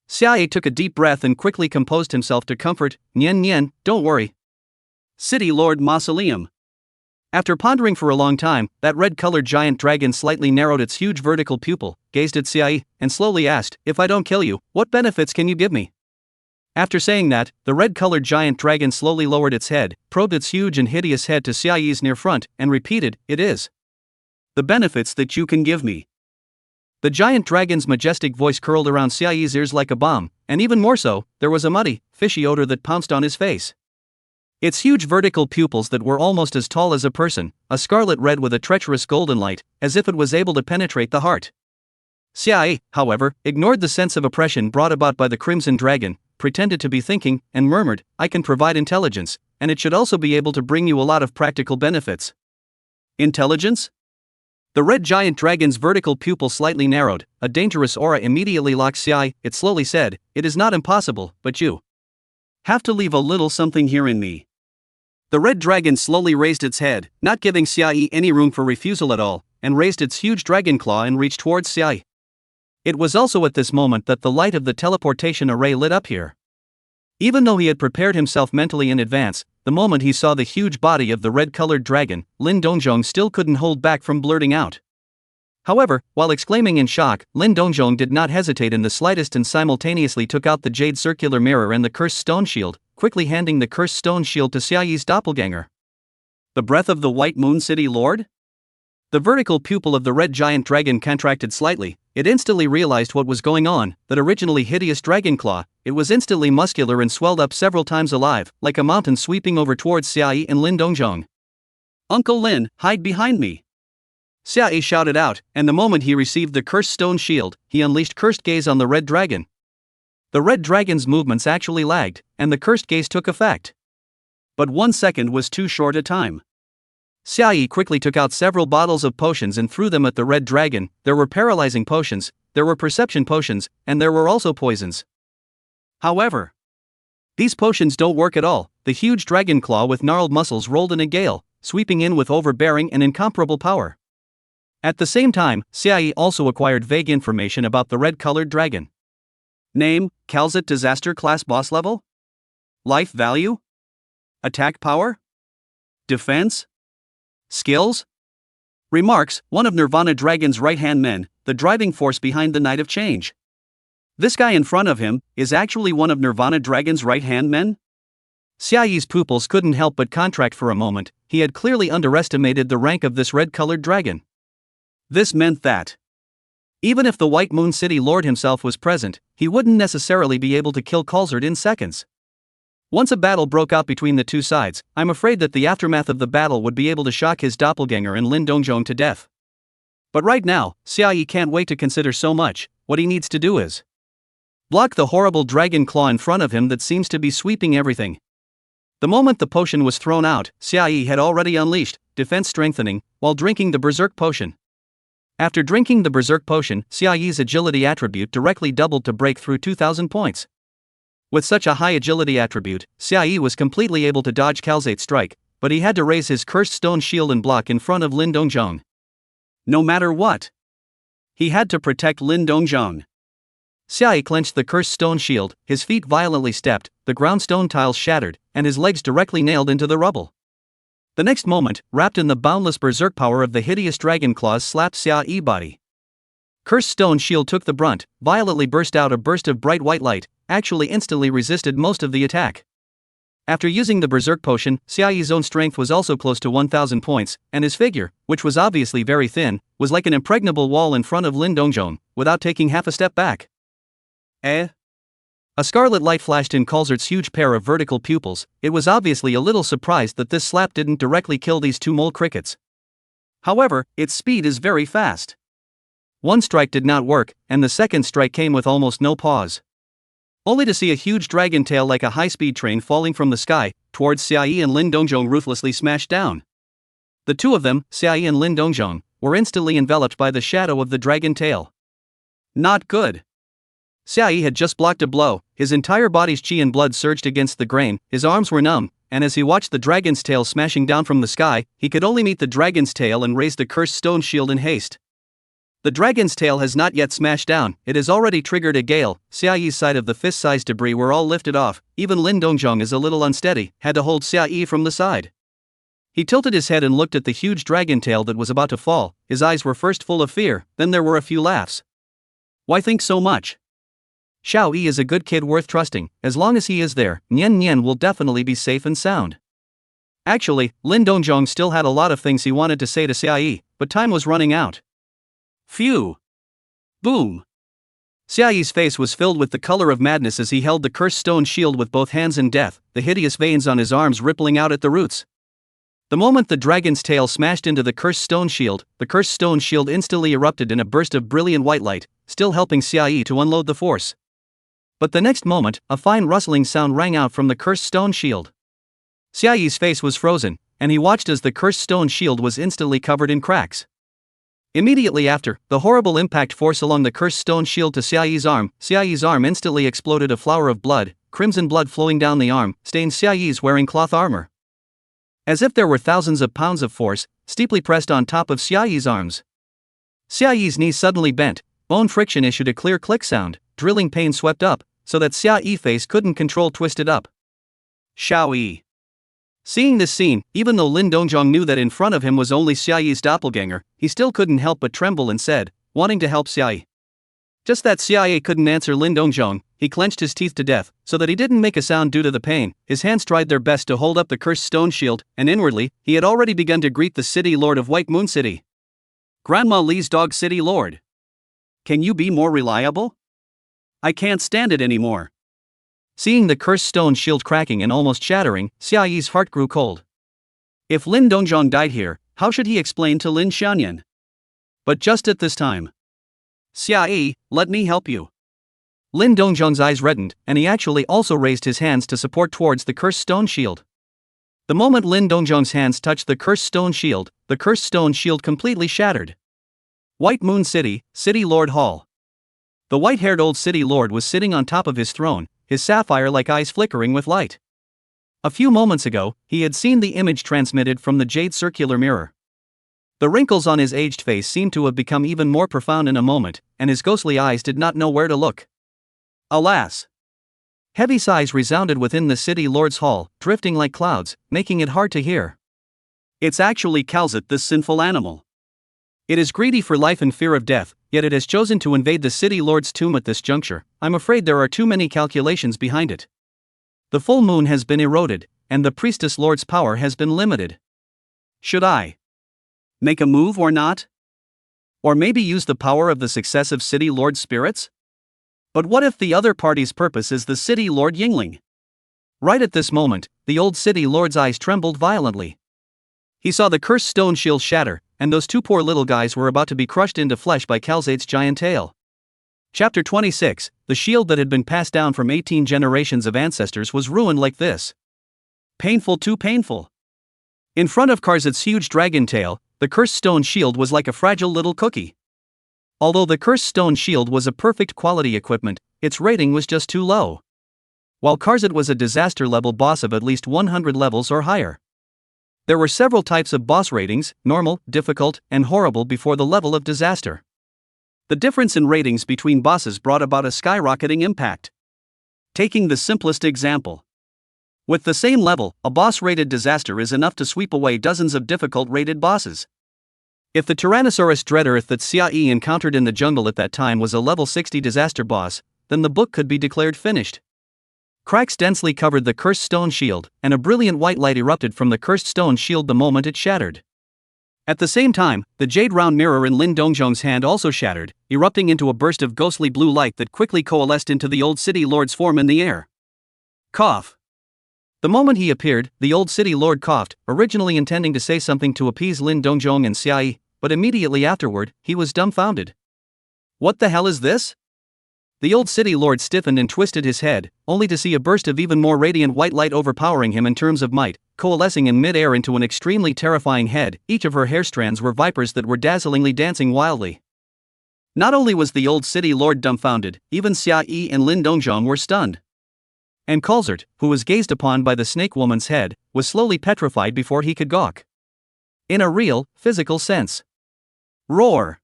Xiaoyi took a deep breath and quickly composed himself to comfort, Nian Nian, don't worry. City Lord Mausoleum. After pondering for a long time, that red-colored giant dragon slightly narrowed its huge vertical pupil, gazed at Xiaoyi, and slowly asked, if I don't kill you, what benefits can you give me? After saying that, the red-colored giant dragon slowly lowered its head, probed its huge and hideous head to Xiaoyi's near front, and repeated, it is the benefits that you can give me. The giant dragon's majestic voice curled around Xiaoyi's ears like a bomb, and even more so, there was a muddy, fishy odor that pounced on his face. Its huge vertical pupils that were almost as tall as a person, a scarlet red with a treacherous golden light, as if it was able to penetrate the heart. Xiaoyi, however, ignored the sense of oppression brought about by the crimson dragon, pretended to be thinking, and murmured, "I can provide intelligence, and it should also be able to bring you a lot of practical benefits." Intelligence? The red giant dragon's vertical pupil slightly narrowed, a dangerous aura immediately locked Xiai. It slowly said, "It is not impossible, but you have to leave a little something here in me." The red dragon slowly raised its head, not giving Xiai any room for refusal at all, and raised its huge dragon claw and reached towards Xiai. It was also at this moment that the light of the teleportation array lit up here. Even though he had prepared himself mentally in advance, the moment he saw the huge body of the red-colored dragon, Lin Dongzhong still couldn't hold back from blurting out. However, while exclaiming in shock, Lin Dongzhong did not hesitate in the slightest and simultaneously took out the jade circular mirror and the cursed stone shield, quickly handing the cursed stone shield to Xiai's doppelganger. The breath of the White Moon City Lord? The vertical pupil of the red giant dragon contracted slightly. It instantly realized what was going on. That originally hideous dragon claw, it was instantly muscular and swelled up several times alive, like a mountain sweeping over towards Xiai and Lin Dongzhong. "Uncle Lin, hide behind me!" Xiai shouted out, and the moment he received the cursed stone shield, he unleashed cursed gaze on the red dragon. The red dragon's movements actually lagged, and the cursed gaze took effect. But 1 second was too short a time. Xiai quickly took out several bottles of potions and threw them at the red dragon. There were paralyzing potions, there were perception potions, and there were also poisons. However, these potions don't work at all. The huge dragon claw with gnarled muscles rolled in a gale, sweeping in with overbearing and incomparable power. At the same time, Xiai also acquired vague information about the red-colored dragon. Name, Calzit Disaster Class Boss Level? Life Value? Attack Power? Defense? Skills? Remarks, one of Nirvana Dragon's right-hand men, the driving force behind the Night of Change. This guy in front of him is actually one of Nirvana Dragon's right-hand men? Xiai's pupils couldn't help but contract for a moment. He had clearly underestimated the rank of this red-colored dragon. This meant that even if the White Moon City Lord himself was present, he wouldn't necessarily be able to kill Calzert in seconds. Once a battle broke out between the two sides, I'm afraid that the aftermath of the battle would be able to shock his doppelganger and Lin Dongzhong to death. But right now, Xiai can't wait to consider so much. What he needs to do is block the horrible dragon claw in front of him that seems to be sweeping everything. The moment the potion was thrown out, Xiai had already unleashed defense strengthening while drinking the Berserk potion. After drinking the Berserk potion, Xiai's agility attribute directly doubled to break through 2,000 points. With such a high agility attribute, Xiai was completely able to dodge Calzate's strike, but he had to raise his cursed stone shield and block in front of Lin Dongzhong. No matter what, he had to protect Lin Dongzhong. Xiai clenched the cursed stone shield, his feet violently stepped, the ground stone tiles shattered, and his legs directly nailed into the rubble. The next moment, wrapped in the boundless berserk power of the hideous dragon claws slapped Xiai's body. Cursed stone shield took the brunt, violently burst out a burst of bright white light, actually instantly resisted most of the attack. After using the Berserk potion, Xiai's own strength was also close to 1,000 points, and his figure, which was obviously very thin, was like an impregnable wall in front of Lin Dongzhong, without taking half a step back. A scarlet light flashed in Calzert's huge pair of vertical pupils. It was obviously a little surprised that this slap didn't directly kill these two mole crickets. However, its speed is very fast. One strike did not work, and the second strike came with almost no pause. Only to see a huge dragon tail like a high-speed train falling from the sky, towards Xiai and Lin Dongzhong ruthlessly smashed down. The two of them, Xiai and Lin Dongzhong, were instantly enveloped by the shadow of the dragon tail. Not good. Xiai had just blocked a blow, his entire body's chi and blood surged against the grain, his arms were numb, and as he watched the dragon's tail smashing down from the sky, he could only meet the dragon's tail and raise the cursed stone shield in haste. The dragon's tail has not yet smashed down, it has already triggered a gale. Xiai's side of the fist-sized debris were all lifted off, even Lin Dongzhong is a little unsteady, had to hold Xiai from the side. He tilted his head and looked at the huge dragon tail that was about to fall, his eyes were first full of fear, then there were a few laughs. Why think so much? Xiao Yi is a good kid worth trusting, as long as he is there, Nian Nian will definitely be safe and sound. Actually, Lin Dongzhong still had a lot of things he wanted to say to Xiai, but time was running out. Phew! Boom! Xiai's face was filled with the color of madness as he held the cursed stone shield with both hands in death, the hideous veins on his arms rippling out at the roots. The moment the dragon's tail smashed into the cursed stone shield instantly erupted in a burst of brilliant white light, still helping Xiai to unload the force. But the next moment, a fine rustling sound rang out from the cursed stone shield. Xiaoyi's face was frozen, and he watched as the cursed stone shield was instantly covered in cracks. Immediately after, the horrible impact force along the cursed stone shield to Xiaoyi's arm instantly exploded. A flower of blood, crimson blood flowing down the arm, stained Xiaoyi's wearing cloth armor. As if there were thousands of pounds of force, steeply pressed on top of Xiaoyi's arms. Xiaoyi's knees suddenly bent, bone friction issued a clear click sound, drilling pain swept up, so that Xiaoyi's face couldn't control twisted up. Xiaoyi. Seeing this scene, even though Lin Dongzhong knew that in front of him was only Xiaoyi's doppelganger, he still couldn't help but tremble and said, wanting to help Xiaoyi. Just that Xiaoyi couldn't answer Lin Dongzhong, he clenched his teeth to death, so that he didn't make a sound due to the pain. His hands tried their best to hold up the cursed stone shield, and inwardly, he had already begun to greet the city lord of White Moon City. Grandma Li's dog city lord. Can you be more reliable? I can't stand it anymore. Seeing the cursed stone shield cracking and almost shattering, Xiaoyi's heart grew cold. If Lin Dongzhong died here, how should he explain to Lin Xianyan? But just at this time. Xiaoyi, let me help you. Lin Dongzhong's eyes reddened, and he actually also raised his hands to support towards the cursed stone shield. The moment Lin Dongzhong's hands touched the cursed stone shield completely shattered. White Moon City, City Lord Hall. The white-haired old city lord was sitting on top of his throne, his sapphire-like eyes flickering with light. A few moments ago, he had seen the image transmitted from the jade circular mirror. The wrinkles on his aged face seemed to have become even more profound in a moment, and his ghostly eyes did not know where to look. Alas! Heavy sighs resounded within the city lord's hall, drifting like clouds, making it hard to hear. It's actually Kalzit, this sinful animal. It is greedy for life and fear of death, yet it has chosen to invade the city lord's tomb at this juncture. I'm afraid there are too many calculations behind it. The full moon has been eroded, and the priestess lord's power has been limited. Should I make a move or not? Or maybe use the power of the successive city lord's spirits? But what if the other party's purpose is the city lord Yingling? Right at this moment, the old city lord's eyes trembled violently. He saw the cursed stone shield shatter, and those two poor little guys were about to be crushed into flesh by Kalzate's giant tail. Chapter 26, the shield that had been passed down from 18 generations of ancestors was ruined like this. Painful, too painful. In front of Kalzate's huge dragon tail, the cursed stone shield was like a fragile little cookie. Although the cursed stone shield was a perfect quality equipment, its rating was just too low. While Kalzate was a disaster level boss of at least 100 levels or higher. There were several types of boss ratings: normal, difficult, and horrible before the level of disaster. The difference in ratings between bosses brought about a skyrocketing impact. Taking the simplest example. With the same level, a boss-rated disaster is enough to sweep away dozens of difficult-rated bosses. If the Tyrannosaurus Dread Earth that Xiaoyi encountered in the jungle at that time was a level 60 disaster boss, then the book could be declared finished. Cracks densely covered the cursed stone shield, and a brilliant white light erupted from the cursed stone shield the moment it shattered. At the same time, the jade round mirror in Lin Dongzhong's hand also shattered, erupting into a burst of ghostly blue light that quickly coalesced into the old city lord's form in the air. Cough. The moment he appeared, the old city lord coughed, originally intending to say something to appease Lin Dongzhong and Xiaoyi, but immediately afterward, he was dumbfounded. What the hell is this? The old city lord stiffened and twisted his head, only to see a burst of even more radiant white light overpowering him in terms of might, coalescing in mid-air into an extremely terrifying head. Each of her hair strands were vipers that were dazzlingly dancing wildly. Not only was the old city lord dumbfounded, even Xiaoyi and Lin Dongzhong were stunned. And Kalzate, who was gazed upon by the snake woman's head, was slowly petrified before he could gawk. In a real, physical sense. Roar!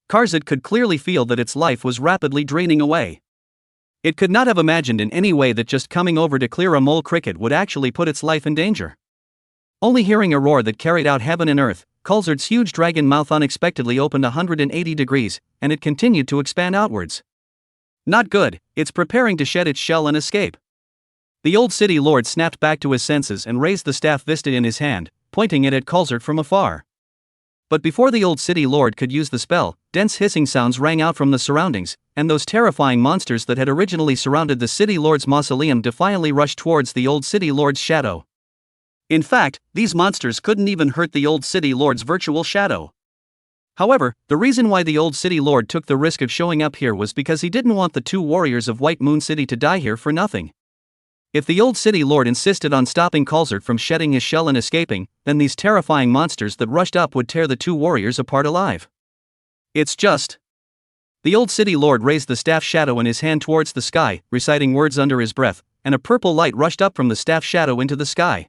Kalzate could clearly feel that its life was rapidly draining away. It could not have imagined in any way that just coming over to clear a mole cricket would actually put its life in danger. Only hearing a roar that carried out heaven and earth, Kalzate's huge dragon mouth unexpectedly opened 180 degrees, and it continued to expand outwards. Not good, it's preparing to shed its shell and escape. The old city lord snapped back to his senses and raised the staff vista in his hand, pointing it at Kalzate from afar. But before the old city lord could use the spell, dense hissing sounds rang out from the surroundings, and those terrifying monsters that had originally surrounded the city lord's mausoleum defiantly rushed towards the old city lord's shadow. In fact, these monsters couldn't even hurt the old city lord's virtual shadow. However, the reason why the old city lord took the risk of showing up here was because he didn't want the two warriors of White Moon City to die here for nothing. If the old city lord insisted on stopping Calzert from shedding his shell and escaping, then these terrifying monsters that rushed up would tear the two warriors apart alive. It's just... The old city lord raised the staff shadow in his hand towards the sky, reciting words under his breath, and a purple light rushed up from the staff shadow into the sky.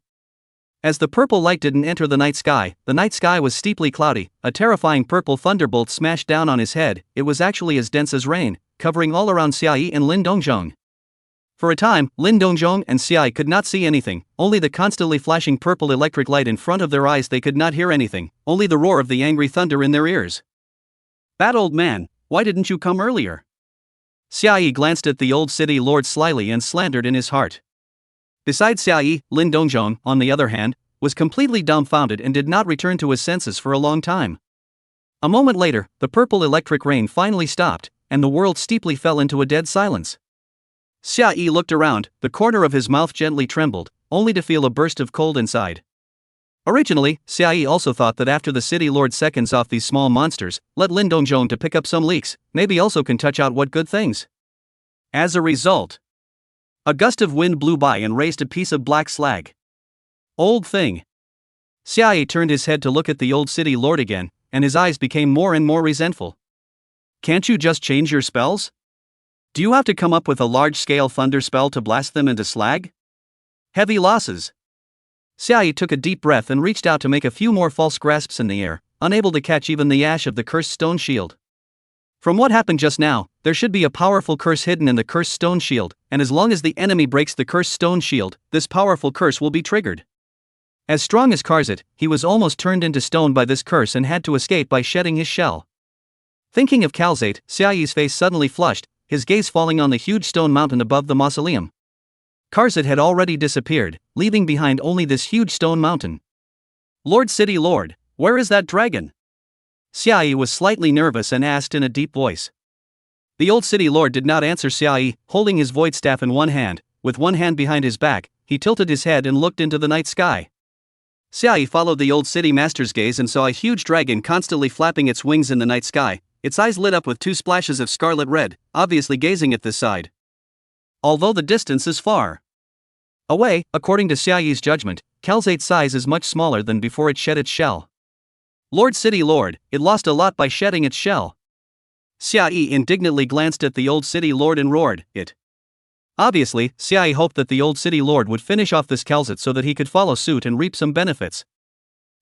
As the purple light didn't enter the night sky was steeply cloudy. A terrifying purple thunderbolt smashed down on his head. It was actually as dense as rain, covering all around Xiaoyi and Lin Dongzhong. For a time, Lin Dongzhong and Xiaoyi could not see anything, only the constantly flashing purple electric light in front of their eyes. They could not hear anything, only the roar of the angry thunder in their ears. "That old man, why didn't you come earlier?" Xiaoyi glanced at the old city lord slyly and slandered in his heart. Besides Xiaoyi, Lin Dongzhong, on the other hand, was completely dumbfounded and did not return to his senses for a long time. A moment later, the purple electric rain finally stopped, and the world steeply fell into a dead silence. Xiaoyi looked around, the corner of his mouth gently trembled, only to feel a burst of cold inside. Originally, Xiaoyi also thought that after the city lord seconds off these small monsters, let Lin Dongzhong to pick up some leaks, maybe also can touch out what good things. As a result, a gust of wind blew by and raised a piece of black slag. "Old thing." Xiaoyi turned his head to look at the old city lord again, and his eyes became more and more resentful. "Can't you just change your spells? Do you have to come up with a large-scale thunder spell to blast them into slag? Heavy losses." Xiaoyi took a deep breath and reached out to make a few more false grasps in the air, unable to catch even the ash of the cursed stone shield. From what happened just now, there should be a powerful curse hidden in the cursed stone shield, and as long as the enemy breaks the cursed stone shield, this powerful curse will be triggered. As strong as Karzit, he was almost turned into stone by this curse and had to escape by shedding his shell. Thinking of Calzate, Xiaoyi's face suddenly flushed, his gaze falling on the huge stone mountain above the mausoleum. Karzit had already disappeared, leaving behind only this huge stone mountain. "Lord City Lord, where is that dragon?" Xiaoyi was slightly nervous and asked in a deep voice. The old city lord did not answer Xiaoyi, holding his void staff in one hand. With one hand behind his back, he tilted his head and looked into the night sky. Xiaoyi followed the old city master's gaze and saw a huge dragon constantly flapping its wings in the night sky, its eyes lit up with two splashes of scarlet red, obviously gazing at this side. Although the distance is far away, according to Xiaoyi's judgment, Calzate's size is much smaller than before it shed its shell. "Lord City Lord, it lost a lot by shedding its shell." Xiaoyi indignantly glanced at the old city lord and roared, "It." Obviously, Xiaoyi hoped that the old city lord would finish off this Calzate so that he could follow suit and reap some benefits.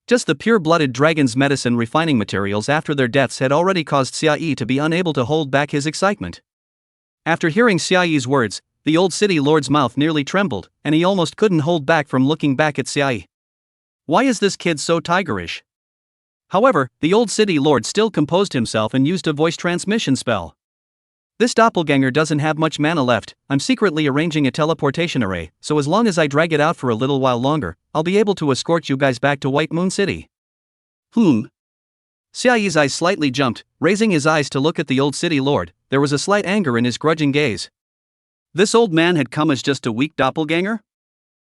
Just the pure-blooded dragon's medicine refining materials after their deaths had already caused Xiaoyi to be unable to hold back his excitement. After hearing Xiaoyi's words, the old city lord's mouth nearly trembled, and he almost couldn't hold back from looking back at Xiaoyi. Why is this kid so tigerish? However, the old city lord still composed himself and used a voice transmission spell. "This doppelganger doesn't have much mana left. I'm secretly arranging a teleportation array, so as long as I drag it out for a little while longer, I'll be able to escort you guys back to White Moon City." Xiaoyi's eyes slightly jumped. Raising his eyes to look at the old city lord, there was a slight anger in his grudging gaze. This old man had come as just a weak doppelganger?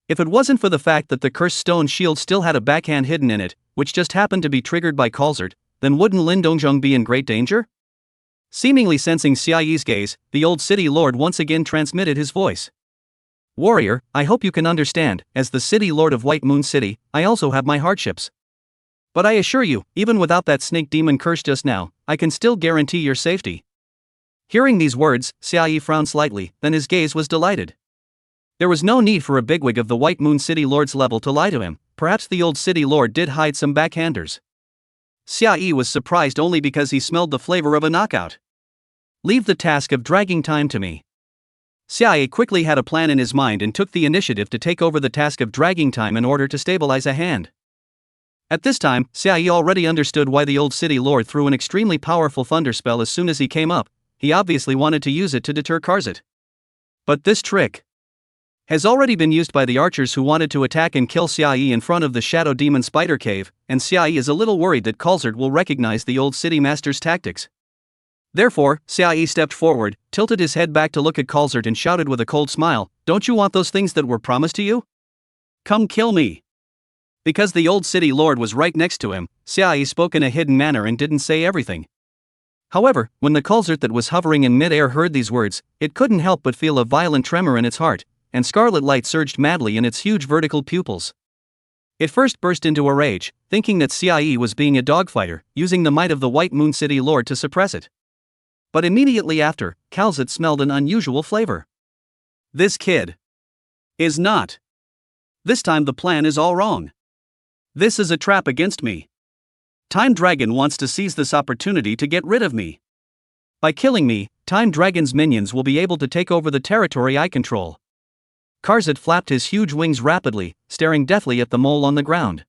If it wasn't for the fact that the cursed stone shield still had a backhand hidden in it, which just happened to be triggered by Calzert, then wouldn't Lin Dongzhong be in great danger? Seemingly sensing Xiaoyi's gaze, the old city lord once again transmitted his voice. "Warrior, I hope you can understand, as the city lord of White Moon City, I also have my hardships. But I assure you, even without that snake demon curse just now, I can still guarantee your safety." Hearing these words, Xiaoyi frowned slightly, then his gaze was delighted. There was no need for a bigwig of the White Moon City Lord's level to lie to him. Perhaps the old city lord did hide some backhanders. Xiaoyi was surprised only because he smelled the flavor of a knockout. "Leave the task of dragging time to me." Xiaoyi quickly had a plan in his mind and took the initiative to take over the task of dragging time in order to stabilize a hand. At this time, Xiaoyi already understood why the old city lord threw an extremely powerful thunder spell as soon as he came up. He obviously wanted to use it to deter Karzit. But this trick has already been used by the archers who wanted to attack and kill Xiaoyi in front of the Shadow Demon Spider Cave, and Xiaoyi is a little worried that Calzert will recognize the old city master's tactics. Therefore, Xiaoyi stepped forward, tilted his head back to look at Calzert and shouted with a cold smile, "Don't you want those things that were promised to you? Come kill me." Because the old city lord was right next to him, Xiaoyi spoke in a hidden manner and didn't say everything. However, when the culzert that was hovering in mid-air heard these words, it couldn't help but feel a violent tremor in its heart, and scarlet light surged madly in its huge vertical pupils. It first burst into a rage, thinking that Xiaoyi was being a dogfighter, using the might of the White Moon City Lord to suppress it. But immediately after, Calzet smelled an unusual flavor. This kid is not. This time the plan is all wrong. This is a trap against me. Time Dragon wants to seize this opportunity to get rid of me. By killing me, Time Dragon's minions will be able to take over the territory I control. Karzet flapped his huge wings rapidly, staring deathly at the mole on the ground.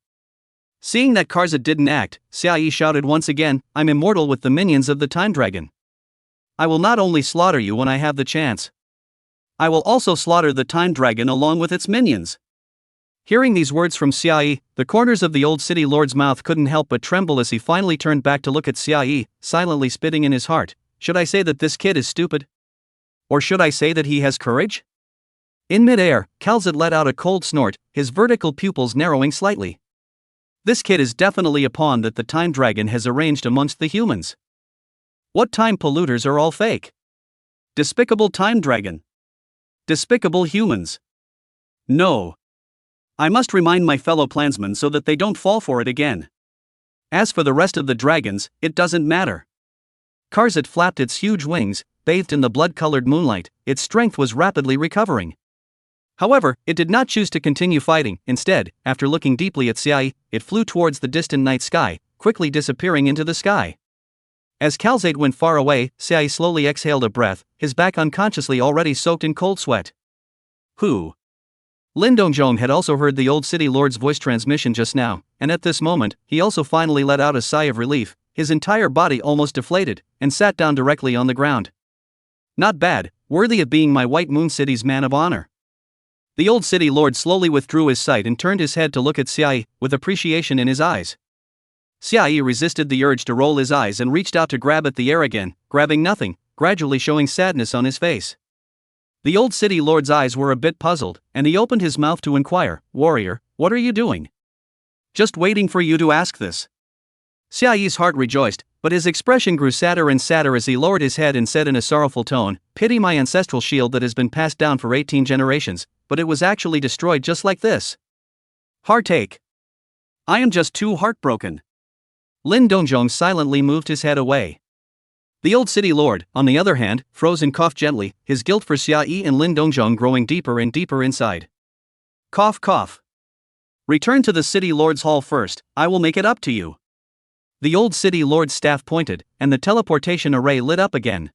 Seeing that Karzet didn't act, Xiaoyi shouted once again, "I'm immortal with the minions of the Time Dragon. I will not only slaughter you when I have the chance. I will also slaughter the Time Dragon along with its minions." Hearing these words from Xiaoyi, the corners of the old city lord's mouth couldn't help but tremble as he finally turned back to look at Xiaoyi, silently spitting in his heart. Should I say that this kid is stupid? Or should I say that he has courage? In mid-air, Calzet let out a cold snort, his vertical pupils narrowing slightly. This kid is definitely a pawn that the Time Dragon has arranged amongst the humans. What time polluters are all fake? Despicable Time Dragon. Despicable humans. No. I must remind my fellow clansmen so that they don't fall for it again. As for the rest of the dragons, it doesn't matter. Karzet flapped its huge wings, bathed in the blood-colored moonlight, its strength was rapidly recovering. However, it did not choose to continue fighting. Instead, after looking deeply at Xiaoyi, it flew towards the distant night sky, quickly disappearing into the sky. As Calzet went far away, Xiaoyi slowly exhaled a breath, his back unconsciously already soaked in cold sweat. Who? Lin Dongjong had also heard the old city lord's voice transmission just now, and at this moment, he also finally let out a sigh of relief, his entire body almost deflated, and sat down directly on the ground. Not bad, worthy of being my White Moon City's man of honor. The old city lord slowly withdrew his sight and turned his head to look at Xiaoyi, with appreciation in his eyes. Xiaoyi resisted the urge to roll his eyes and reached out to grab at the air again, grabbing nothing, gradually showing sadness on his face. The old city lord's eyes were a bit puzzled, and he opened his mouth to inquire, "Warrior, what are you doing?" "Just waiting for you to ask this." Xiaoyi's heart rejoiced, but his expression grew sadder and sadder as he lowered his head and said in a sorrowful tone, "Pity my ancestral shield that has been passed down for 18 generations, but it was actually destroyed just like this. Heartache. I am just too heartbroken." Lin Dongjong silently moved his head away. The old city lord, on the other hand, froze and coughed gently, his guilt for Xiaoyi and Lin Dongjong growing deeper and deeper inside. Cough cough. "Return to the city lord's hall first, I will make it up to you." The old city lord's staff pointed, and the teleportation array lit up again.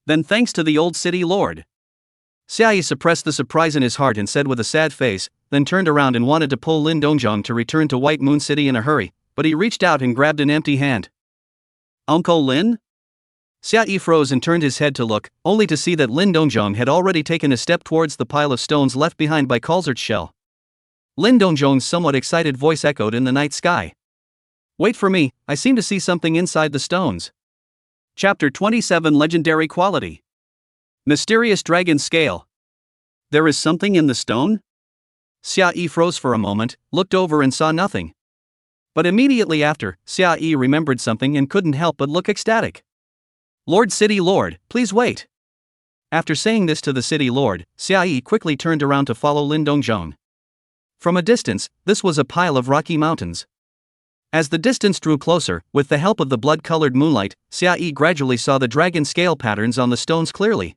"Then thanks to the old city lord." Xiaoyi suppressed the surprise in his heart and said with a sad face, then turned around and wanted to pull Lin Dongjong to return to White Moon City in a hurry, but he reached out and grabbed an empty hand. "Uncle Lin?" Xiaoyi froze and turned his head to look, only to see that Lin Dongjong had already taken a step towards the pile of stones left behind by Calzert's shell. Lin Dongjong's somewhat excited voice echoed in the night sky. "Wait for me, I seem to see something inside the stones." Chapter 27 Legendary Quality. Mysterious Dragon Scale. There is something in the stone? Xiaoyi froze for a moment, looked over and saw nothing. But immediately after, Xiaoyi remembered something and couldn't help but look ecstatic. "Lord City Lord, please wait." After saying this to the City Lord, Xiaoyi quickly turned around to follow Lin Dongjong. From a distance, this was a pile of rocky mountains. As the distance drew closer, with the help of the blood-colored moonlight, Xiaoyi gradually saw the dragon scale patterns on the stones clearly.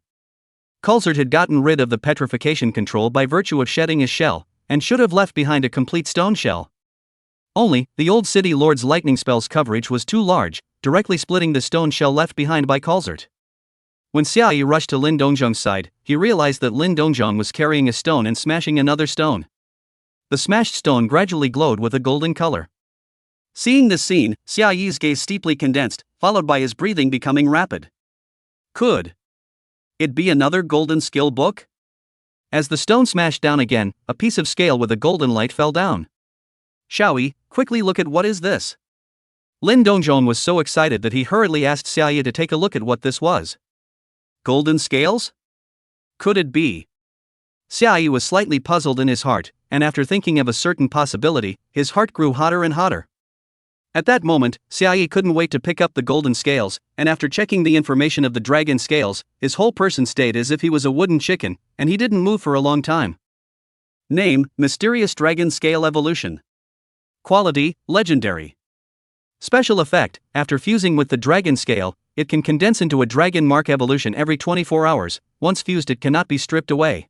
Calzert had gotten rid of the petrification control by virtue of shedding his shell, and should have left behind a complete stone shell. Only, the old city lord's lightning spell's coverage was too large, directly splitting the stone shell left behind by Calzert. When Xiaoyi rushed to Lin Dongjong's side, he realized that Lin Dongjong was carrying a stone and smashing another stone. The smashed stone gradually glowed with a golden color. Seeing this scene, Xiaoyi's gaze steeply condensed, followed by his breathing becoming rapid. Could it be another golden skill book? As the stone smashed down again, a piece of scale with a golden light fell down. Xiaoyi, quickly look at what is this? Lin Dongjong was so excited that he hurriedly asked Xiaoyi to take a look at what this was. Golden scales? Could it be? Xiaoyi was slightly puzzled in his heart, and after thinking of a certain possibility, his heart grew hotter and hotter. At that moment, Xiaoyi couldn't wait to pick up the golden scales, and after checking the information of the dragon scales, his whole person stayed as if he was a wooden chicken, and he didn't move for a long time. Name: Mysterious Dragon Scale Evolution. Quality: Legendary. Special effect: after fusing with the dragon scale, it can condense into a dragon mark evolution every 24 hours, once fused it cannot be stripped away.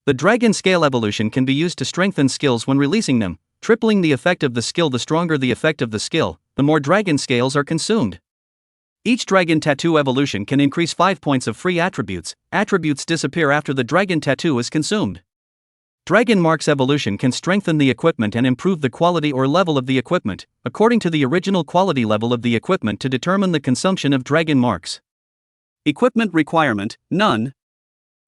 The dragon scale evolution can be used to strengthen skills when releasing them, tripling the effect of the skill. The stronger the effect of the skill, the more dragon scales are consumed. Each dragon tattoo evolution can increase 5 points of free attributes. Attributes disappear after the dragon tattoo is consumed. Dragon marks evolution can strengthen the equipment and improve the quality or level of the equipment, according to the original quality level of the equipment to determine the consumption of dragon marks. Equipment requirement: none.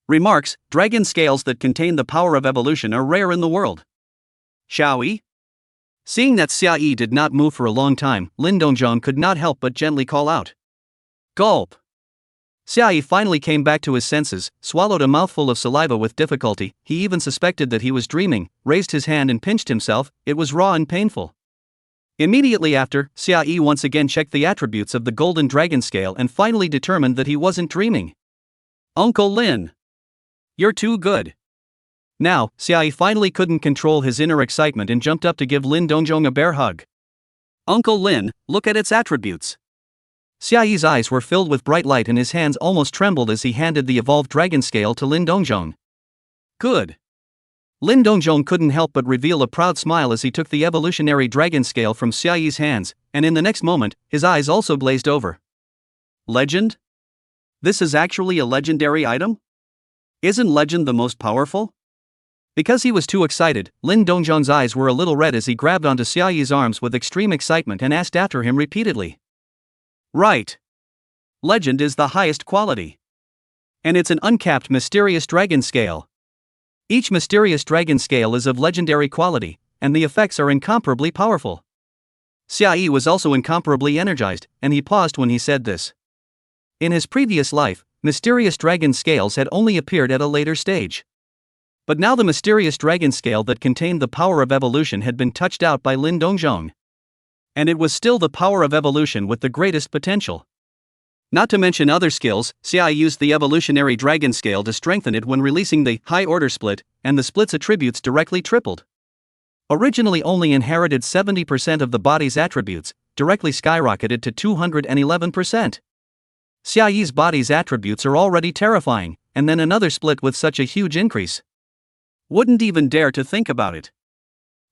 Remarks: dragon scales that contain the power of evolution are rare in the world. Xiaoyi? Seeing that Xiaoyi did not move for a long time, Lin Dongzhong could not help but gently call out. Gulp. Xiaoyi finally came back to his senses, swallowed a mouthful of saliva with difficulty. He even suspected that he was dreaming, raised his hand and pinched himself. It was raw and painful. Immediately after, Xiaoyi once again checked the attributes of the golden dragon scale and finally determined that he wasn't dreaming. Uncle Lin. You're too good. Now, Xiaoyi finally couldn't control his inner excitement and jumped up to give Lin Dongzhong a bear hug. Uncle Lin, look at its attributes. Xiaoyi's eyes were filled with bright light and his hands almost trembled as he handed the evolved dragon scale to Lin Dongzhong. Good. Lin Dongzhong couldn't help but reveal a proud smile as he took the evolutionary dragon scale from Xiaoyi's hands, and in the next moment, his eyes also blazed over. Legend? This is actually a legendary item? Isn't legend the most powerful? Because he was too excited, Lin Dongzhong's eyes were a little red as he grabbed onto Xiaoyi's arms with extreme excitement and asked after him repeatedly. Right. Legend is the highest quality. And it's an uncapped mysterious dragon scale. Each mysterious dragon scale is of legendary quality, and the effects are incomparably powerful. Xiaoyi was also incomparably energized, and he paused when he said this. In his previous life, mysterious dragon scales had only appeared at a later stage. But now the mysterious dragon scale that contained the power of evolution had been touched out by Lin Dongzhong. And it was still the power of evolution with the greatest potential. Not to mention other skills, Xiaoyi used the evolutionary dragon scale to strengthen it when releasing the high-order split, and the split's attributes directly tripled. Originally only inherited 70% of the body's attributes, directly skyrocketed to 211%. Xiaoyi's body's attributes are already terrifying, and then another split with such a huge increase. Wouldn't even dare to think about it.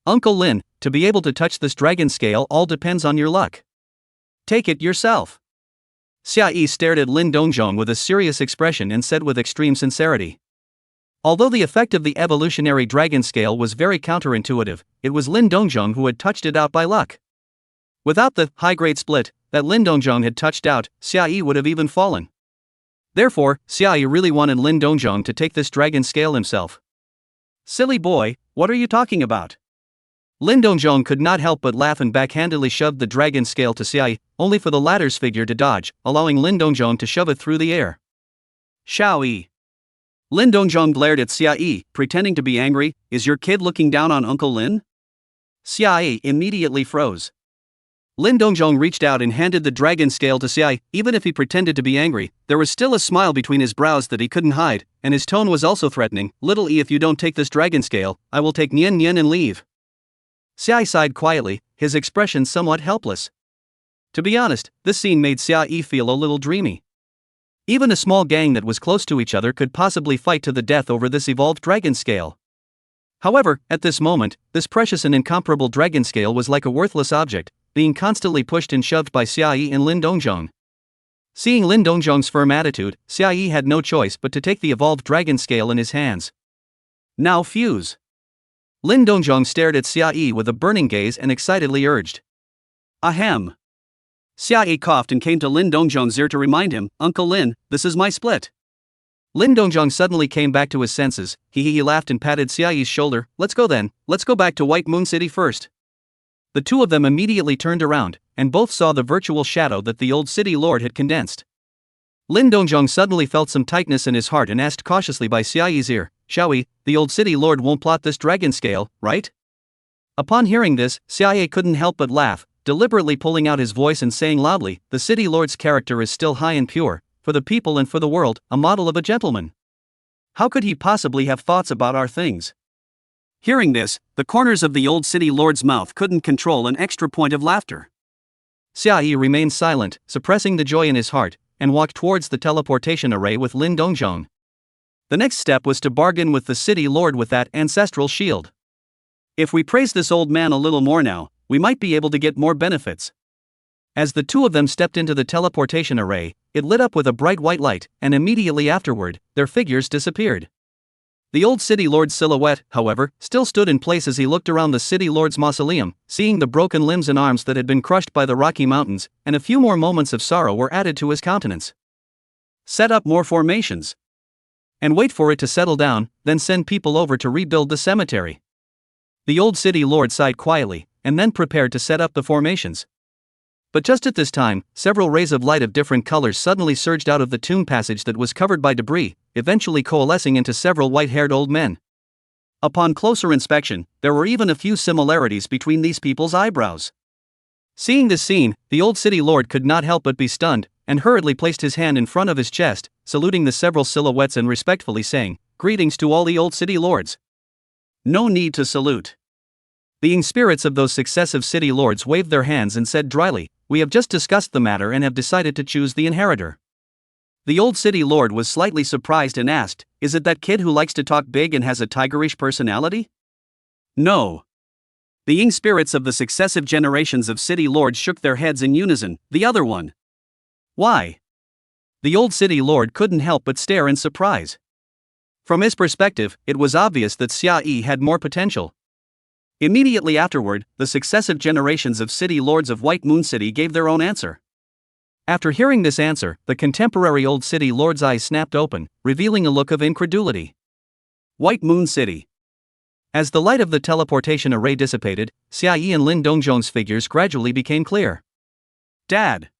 Uncle Lin, to be able to touch this dragon scale all depends on your luck. Take it yourself. Xiaoyi stared at Lin Dongzhong with a serious expression and said with extreme sincerity. Although the effect of the evolutionary dragon scale was very counterintuitive, it was Lin Dongzhong who had touched it out by luck. Without the high-grade split that Lin Dongzhong had touched out, Xiaoyi would have even fallen. Therefore, Xiaoyi really wanted Lin Dongzhong to take this dragon scale himself. Silly boy, what are you talking about? Lin Dongzhong could not help but laugh and backhandedly shoved the dragon scale to Xiaoyi, only for the latter's figure to dodge, allowing Lin Dongzhong to shove it through the air. Xiaoyi. Lin Dongzhong glared at Xiaoyi, pretending to be angry. Is your kid looking down on Uncle Lin? Xiaoyi immediately froze. Lin Dongzhong reached out and handed the dragon scale to Xiaoyi. Even if he pretended to be angry, there was still a smile between his brows that he couldn't hide, and his tone was also threatening. Little E, if you don't take this dragon scale, I will take Nian Nian and leave. Xiaoyi sighed quietly, his expression somewhat helpless. To be honest, this scene made Xiaoyi feel a little dreamy. Even a small gang that was close to each other could possibly fight to the death over this evolved dragon scale. However, at this moment, this precious and incomparable dragon scale was like a worthless object, being constantly pushed and shoved by Xiaoyi and Lin Dongzhong. Seeing Lin Dongzhong's firm attitude, Xiaoyi had no choice but to take the evolved dragon scale in his hands. Now fuse. Lin Dongzhong stared at Xiaoyi with a burning gaze and excitedly urged. Ahem. Xiaoyi coughed and came to Lin Dongzhong's ear to remind him, Uncle Lin, this is my split. Lin Dongzhong suddenly came back to his senses. He laughed and patted Xiaoyi's shoulder. Let's go then, let's go back to White Moon City first. The two of them immediately turned around, and both saw the virtual shadow that the old city lord had condensed. Lin Dongzhong suddenly felt some tightness in his heart and asked cautiously by Xiaoyi's ear, "Xiaoyi, the old city lord won't plot this dragon scale, right?" Upon hearing this, Xiaoyi couldn't help but laugh, deliberately pulling out his voice and saying loudly, "The city lord's character is still high and pure, for the people and for the world, a model of a gentleman. How could he possibly have thoughts about our things?" Hearing this, the corners of the old city lord's mouth couldn't control an extra point of laughter. Xiaoyi remained silent, suppressing the joy in his heart, and walked towards the teleportation array with Lin Dongzhong. The next step was to bargain with the city lord with that ancestral shield. "If we praise this old man a little more now, we might be able to get more benefits." As the two of them stepped into the teleportation array, it lit up with a bright white light, and immediately afterward, their figures disappeared. The old city lord's silhouette, however, still stood in place as he looked around the city lord's mausoleum, seeing the broken limbs and arms that had been crushed by the Rocky Mountains, and a few more moments of sorrow were added to his countenance. "Set up more formations. And wait for it to settle down, then send people over to rebuild the cemetery." The old city lord sighed quietly, and then prepared to set up the formations. But just at this time, several rays of light of different colors suddenly surged out of the tomb passage that was covered by debris, eventually coalescing into several white-haired old men. Upon closer inspection, there were even a few similarities between these people's eyebrows. Seeing this scene, the old city lord could not help but be stunned, and hurriedly placed his hand in front of his chest, saluting the several silhouettes and respectfully saying, "Greetings to all the old city lords." "No need to salute." The spirits of those successive city lords waved their hands and said dryly, "We have just discussed the matter and have decided to choose the inheritor." The old city lord was slightly surprised and asked, "Is it that kid who likes to talk big and has a tigerish personality?" "No." The spirits of the successive generations of city lords shook their heads in unison. "The other one." "Why?" The old city lord couldn't help but stare in surprise. From his perspective, it was obvious that Xiaoyi had more potential. Immediately afterward, the successive generations of city lords of White Moon City gave their own answer. After hearing this answer, the contemporary old city lord's eyes snapped open, revealing a look of incredulity. White Moon City. As the light of the teleportation array dissipated, Xiaoyi and Lin Dongzhong's figures gradually became clear. "Dad!"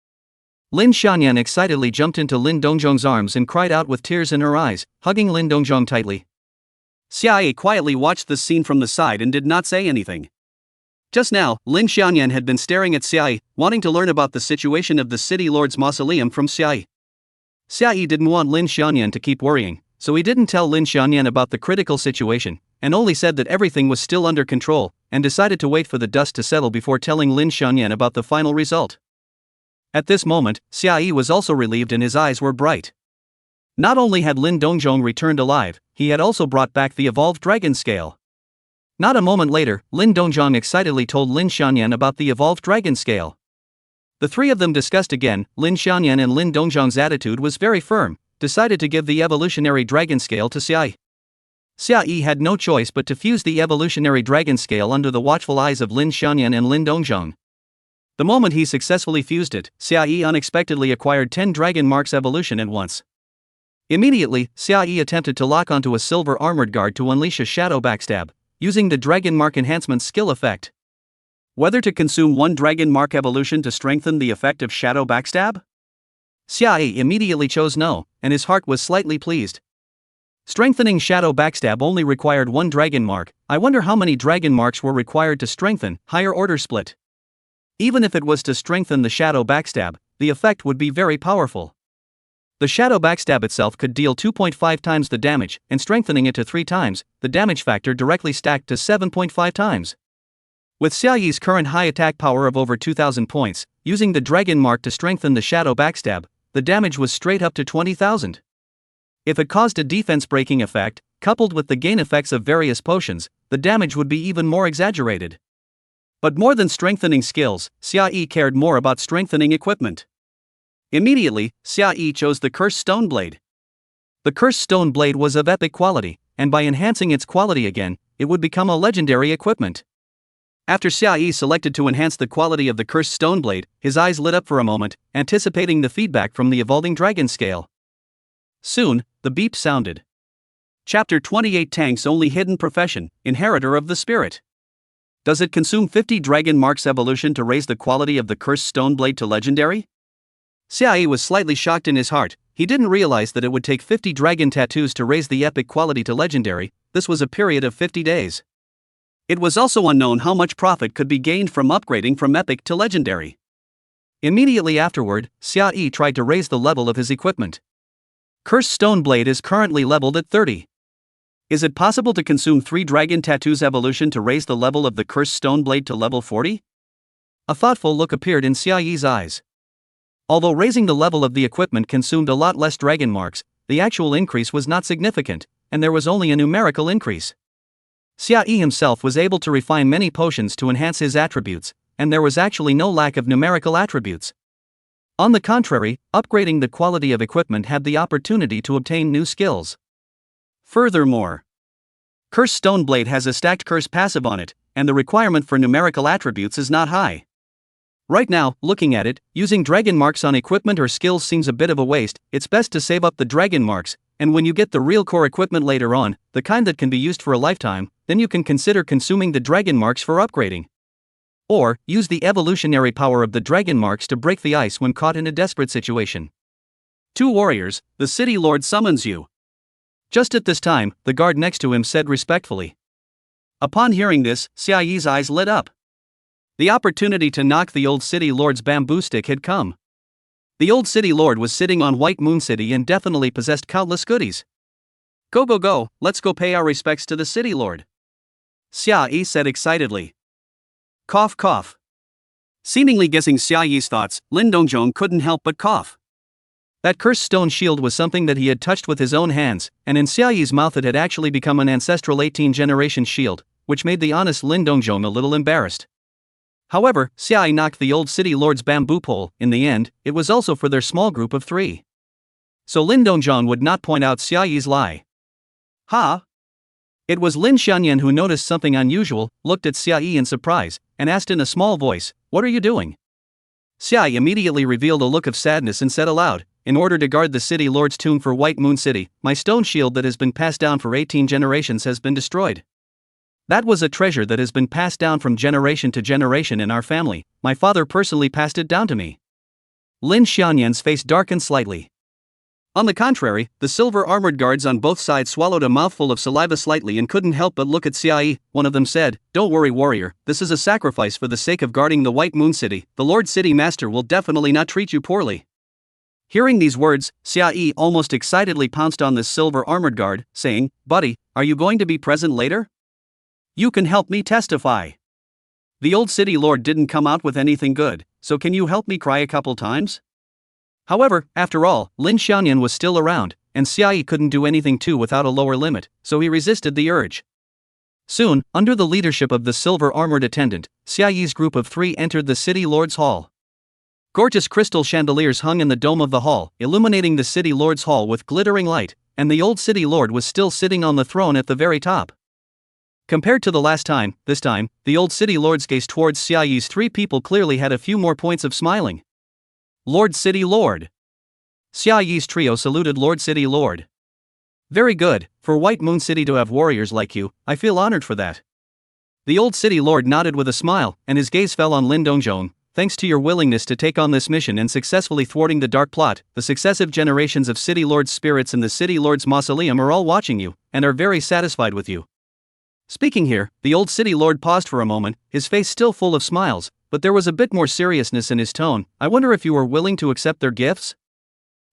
Lin Xianyan excitedly jumped into Lin Dongzhong's arms and cried out with tears in her eyes, hugging Lin Dongzhong tightly. Xiaoyi quietly watched the scene from the side and did not say anything. Just now, Lin Xianyan had been staring at Xiaoyi, wanting to learn about the situation of the city lord's mausoleum from Xiaoyi. Xiaoyi didn't want Lin Xianyan to keep worrying, so he didn't tell Lin Xianyan about the critical situation, and only said that everything was still under control, and decided to wait for the dust to settle before telling Lin Xianyan about the final result. At this moment, Xiaoyi was also relieved and his eyes were bright. Not only had Lin Dongzhong returned alive, he had also brought back the evolved dragon scale. Not a moment later, Lin Dongzhong excitedly told Lin Xianyan about the evolved dragon scale. The three of them discussed again. Lin Xianyan and Lin Dongzhong's attitude was very firm, decided to give the evolutionary dragon scale to Xiaoyi. Xiaoyi had no choice but to fuse the evolutionary dragon scale under the watchful eyes of Lin Xianyan and Lin Dongzhong. The moment he successfully fused it, Xiaoyi unexpectedly acquired 10 dragon marks evolution at once. Immediately, Xiaoyi attempted to lock onto a silver armored guard to unleash a shadow backstab, using the dragon mark enhancement skill effect. Whether to consume one dragon mark evolution to strengthen the effect of shadow backstab? Xiaoyi immediately chose no, and his heart was slightly pleased. Strengthening shadow backstab only required one dragon mark. I wonder how many dragon marks were required to strengthen higher order split. Even if it was to strengthen the shadow backstab, the effect would be very powerful. The shadow backstab itself could deal 2.5 times the damage, and strengthening it to 3 times, the damage factor directly stacked to 7.5 times. With Xiaoyi's current high attack power of over 2,000 points, using the dragon mark to strengthen the shadow backstab, the damage was straight up to 20,000. If it caused a defense breaking effect, coupled with the gain effects of various potions, the damage would be even more exaggerated. But more than strengthening skills, Xiaoyi cared more about strengthening equipment. Immediately, Xiaoyi chose the Cursed Stone Blade. The Cursed Stone Blade was of epic quality, and by enhancing its quality again, it would become a legendary equipment. After Xiaoyi selected to enhance the quality of the Cursed Stone Blade, his eyes lit up for a moment, anticipating the feedback from the evolving dragon scale. Soon, the beep sounded. Chapter 28 Tank's only hidden profession, Inheritor of the Spirit. Does it consume 50 dragon marks evolution to raise the quality of the Cursed Stone Blade to legendary? Xiaoyi was slightly shocked in his heart. He didn't realize that it would take 50 dragon tattoos to raise the epic quality to legendary. This was a period of 50 days. It was also unknown how much profit could be gained from upgrading from epic to legendary. Immediately afterward, Xiaoyi tried to raise the level of his equipment. Cursed Stone Blade is currently leveled at 30. Is it possible to consume 3 Dragon Tattoos evolution to raise the level of the Cursed Stone Blade to level 40? A thoughtful look appeared in Xiaoyi's eyes. Although raising the level of the equipment consumed a lot less dragon marks, the actual increase was not significant, and there was only a numerical increase. Xiaoyi himself was able to refine many potions to enhance his attributes, and there was actually no lack of numerical attributes. On the contrary, upgrading the quality of equipment had the opportunity to obtain new skills. Furthermore, Cursed Stone Blade has a stacked curse passive on it, and the requirement for numerical attributes is not high. Right now, looking at it, using dragon marks on equipment or skills seems a bit of a waste. It's best to save up the dragon marks, and when you get the real core equipment later on, the kind that can be used for a lifetime, then you can consider consuming the dragon marks for upgrading. Or, use the evolutionary power of the dragon marks to break the ice when caught in a desperate situation. 2 warriors, the city lord summons you. Just at this time, the guard next to him said respectfully. Upon hearing this, Xiaoyi's eyes lit up. The opportunity to knock the old city lord's bamboo stick had come. The old city lord was sitting on White Moon City and definitely possessed countless goodies. Go, let's go pay our respects to the city lord. Xiaoyi said excitedly. Cough cough. Seemingly guessing Xiaoyi's thoughts, Lin Dongjong couldn't help but cough. That cursed stone shield was something that he had touched with his own hands, and in Xiaoyi's mouth it had actually become an ancestral 18th-generation shield, which made the honest Lin Dongjong a little embarrassed. However, Xiaoyi knocked the old city lord's bamboo pole. In the end, it was also for their small group of 3. So Lin Dongjong would not point out Xiaoyi's lie. Ha! It was Lin Xianyan who noticed something unusual, looked at Xiaoyi in surprise, and asked in a small voice, "What are you doing?" Xiaoyi immediately revealed a look of sadness and said aloud, "In order to guard the city lord's tomb for White Moon City, my stone shield that has been passed down for 18 generations has been destroyed. That was a treasure that has been passed down from generation to generation in our family. My father personally passed it down to me." Lin Xianyan's face darkened slightly. On the contrary, the silver-armored guards on both sides swallowed a mouthful of saliva slightly and couldn't help but look at Xiaoyi. One of them said, "Don't worry, warrior, this is a sacrifice for the sake of guarding the White Moon City. The Lord City Master will definitely not treat you poorly." Hearing these words, Xiaoyi almost excitedly pounced on this silver-armored guard, saying, "Buddy, are you going to be present later? You can help me testify. The old city lord didn't come out with anything good, so can you help me cry a couple times?" However, after all, Lin Xianyan was still around, and Xiaoyi couldn't do anything too without a lower limit, so he resisted the urge. Soon, under the leadership of the silver-armored attendant, Xiaoyi's group of 3 entered the city lord's hall. Gorgeous crystal chandeliers hung in the dome of the hall, illuminating the city lord's hall with glittering light, and the old city lord was still sitting on the throne at the very top. Compared to the last time, this time, the old city lord's gaze towards Xiaoyi's 3 people clearly had a few more points of smiling. "Lord City Lord." Xiaoyi's trio saluted Lord City Lord. "Very good, for White Moon City to have warriors like you, I feel honored for that." The old city lord nodded with a smile, and his gaze fell on Lin Dongjong. "Thanks to your willingness to take on this mission and successfully thwarting the dark plot, the successive generations of City Lord's spirits in the City Lord's mausoleum are all watching you, and are very satisfied with you." Speaking here, the old city lord paused for a moment, his face still full of smiles, but there was a bit more seriousness in his tone. "I wonder if you are willing to accept their gifts?"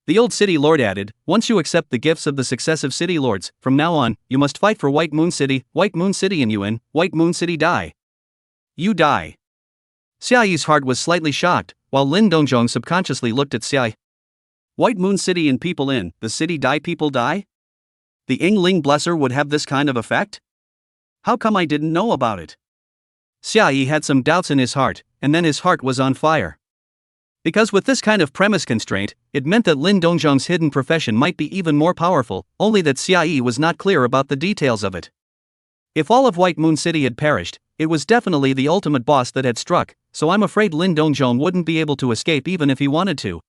The old city lord added, "Once you accept the gifts of the successive city lords, from now on, you must fight for White Moon City and you win, White Moon City die. You die." Xiaoyi's heart was slightly shocked, while Lin Dongjong subconsciously looked at Xiaoyi. White Moon City and people in the city die, people die? The Yingling Blesser would have this kind of effect? How come I didn't know about it? Xiaoyi had some doubts in his heart, and then his heart was on fire. Because with this kind of premise constraint, it meant that Lin Dongjong's hidden profession might be even more powerful, only that Xiaoyi was not clear about the details of it. If all of White Moon City had perished, it was definitely the ultimate boss that had struck, so I'm afraid Lin Dongjong wouldn't be able to escape even if he wanted to.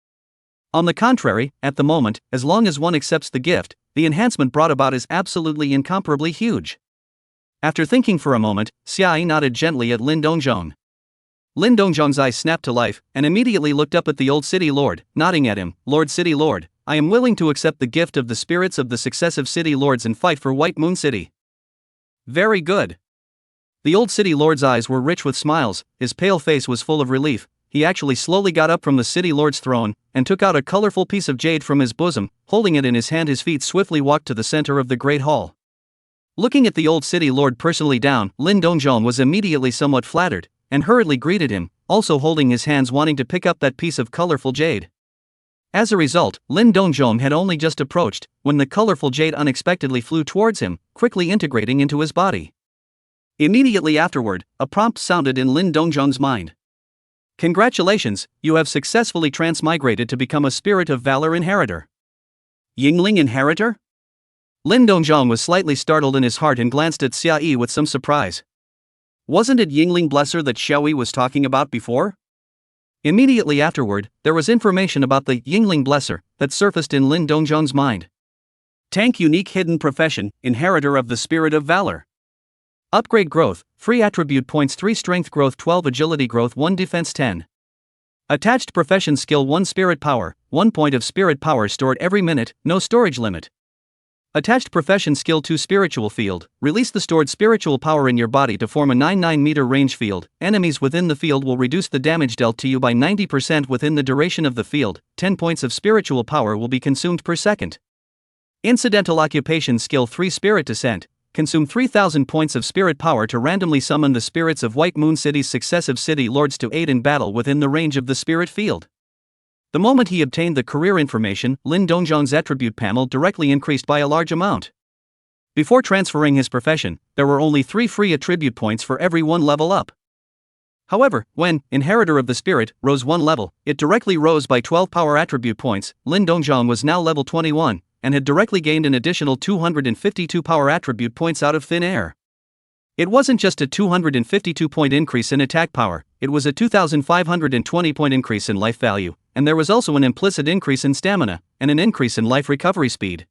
On the contrary, at the moment, as long as one accepts the gift, the enhancement brought about is absolutely incomparably huge. After thinking for a moment, Xiaoyi nodded gently at Lin Dongjong. Lin Dongzhong's eyes snapped to life, and immediately looked up at the old city lord, nodding at him. Lord City Lord, I am willing to accept the gift of the spirits of the successive city lords and fight for White Moon City. Very good. The old city lord's eyes were rich with smiles, his pale face was full of relief. He actually slowly got up from the city lord's throne, and took out a colorful piece of jade from his bosom. Holding it in his hand, his feet swiftly walked to the center of the great hall. Looking at the old city lord personally down, Lin Dongzhong was immediately somewhat flattered, and hurriedly greeted him, also holding his hands wanting to pick up that piece of colorful jade. As a result, Lin Dongzhong had only just approached, when the colorful jade unexpectedly flew towards him, quickly integrating into his body. Immediately afterward, a prompt sounded in Lin Dongzhong's mind. Congratulations, you have successfully transmigrated to become a Spirit of Valor Inheritor. Yingling Inheritor? Lin Dongzhong was slightly startled in his heart and glanced at Xia Yi with some surprise. Wasn't it Yingling Blesser that Xiaoyi was talking about before? Immediately afterward, there was information about the Yingling Blesser that surfaced in Lin Dongzhong's mind. Tank Unique Hidden Profession, Inheritor of the Spirit of Valor. Upgrade growth, free attribute points 3 strength growth 12 agility growth 1 defense 10. Attached profession skill 1 spirit power, 1 point of spirit power stored every minute, no storage limit. Attached profession skill 2 spiritual field, release the stored spiritual power in your body to form a 9 meter range field. Enemies within the field will reduce the damage dealt to you by 90% within the duration of the field. 10 points of spiritual power will be consumed per second. Incidental occupation skill 3 spirit descent. Consume 3,000 points of spirit power to randomly summon the spirits of White Moon City's successive city lords to aid in battle within the range of the spirit field. The moment he obtained the career information, Lin Dongzhong's attribute panel directly increased by a large amount. Before transferring his profession, there were only 3 free attribute points for every 1 level up. However, when Inheritor of the Spirit rose 1 level, it directly rose by 12 power attribute points. Lin Dongzhong was now level 21. And had directly gained an additional 252 power attribute points out of thin air. It wasn't just a 252 point increase in attack power, it was a 2,520 point increase in life value, and there was also an implicit increase in stamina, and an increase in life recovery speed.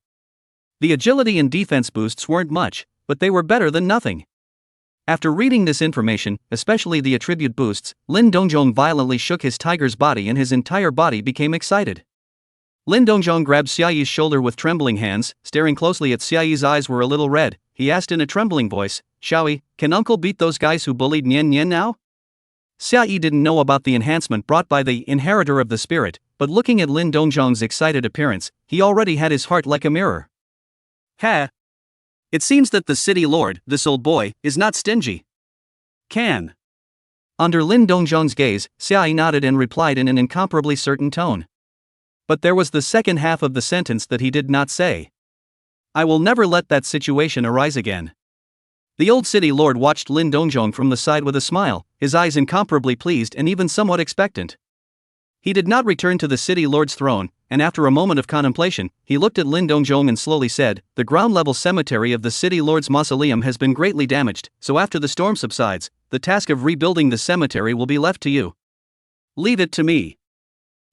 The agility and defense boosts weren't much, but they were better than nothing. After reading this information, especially the attribute boosts, Lin Dongzhong violently shook his tiger's body and his entire body became excited. Lin Dongzhong grabbed Xia Yi's shoulder with trembling hands, staring closely at Xia Yi's eyes were a little red. He asked in a trembling voice, Xiaoyi, can Uncle beat those guys who bullied Nian Nian now? Xia Yi didn't know about the enhancement brought by the Inheritor of the Spirit, but looking at Lin Dongzhong's excited appearance, he already had his heart like a mirror. Ha! It seems that the city lord, this old boy, is not stingy. Can. Under Lin Dongzhong's gaze, Xia Yi nodded and replied in an incomparably certain tone. But there was the second half of the sentence that he did not say. I will never let that situation arise again. The old city lord watched Lin Dongzhong from the side with a smile, his eyes incomparably pleased and even somewhat expectant. He did not return to the city lord's throne, and after a moment of contemplation, he looked at Lin Dongzhong and slowly said, the ground-level cemetery of the city lord's mausoleum has been greatly damaged, so after the storm subsides, the task of rebuilding the cemetery will be left to you. Leave it to me.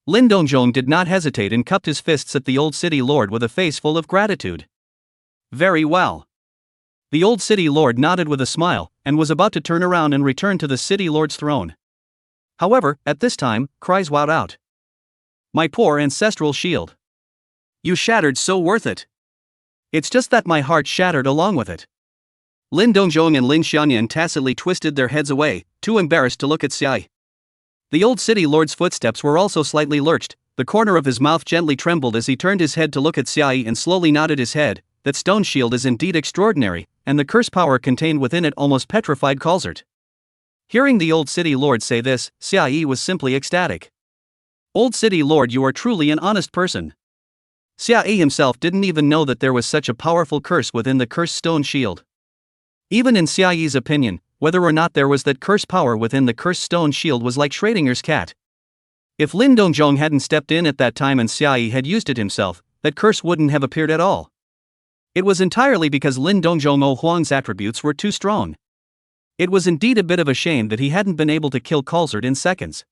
Lin Dongzhong did not hesitate and cupped his fists at the old city lord with a face full of gratitude. Very well. The old city lord nodded with a smile, and was about to turn around and return to the city lord's throne. However, at this time, cries wowed out. My poor ancestral shield. You shattered, so worth it. It's just that my heart shattered along with it. Lin Dongzhong and Lin Xianyan tacitly twisted their heads away, too embarrassed to look at Xia Yi. The old city lord's footsteps were also slightly lurched, the corner of his mouth gently trembled as he turned his head to look at Xia Yi and slowly nodded his head. That stone shield is indeed extraordinary, and the curse power contained within it almost petrified Kalzert. Hearing the old city lord say this, Xia Yi was simply ecstatic. Old city lord, you are truly an honest person. Xia Yi himself didn't even know that there was such a powerful curse within the cursed stone shield. Even in Xia Yi's opinion, whether or not there was that curse power within the cursed stone shield was like Schrodinger's cat. If Lin Dongzhong hadn't stepped in at that time and Xia Yi had used it himself, that curse wouldn't have appeared at all. It was entirely because Lin Dongzhong Huang's attributes were too strong. It was indeed a bit of a shame that he hadn't been able to kill Kalzert in seconds.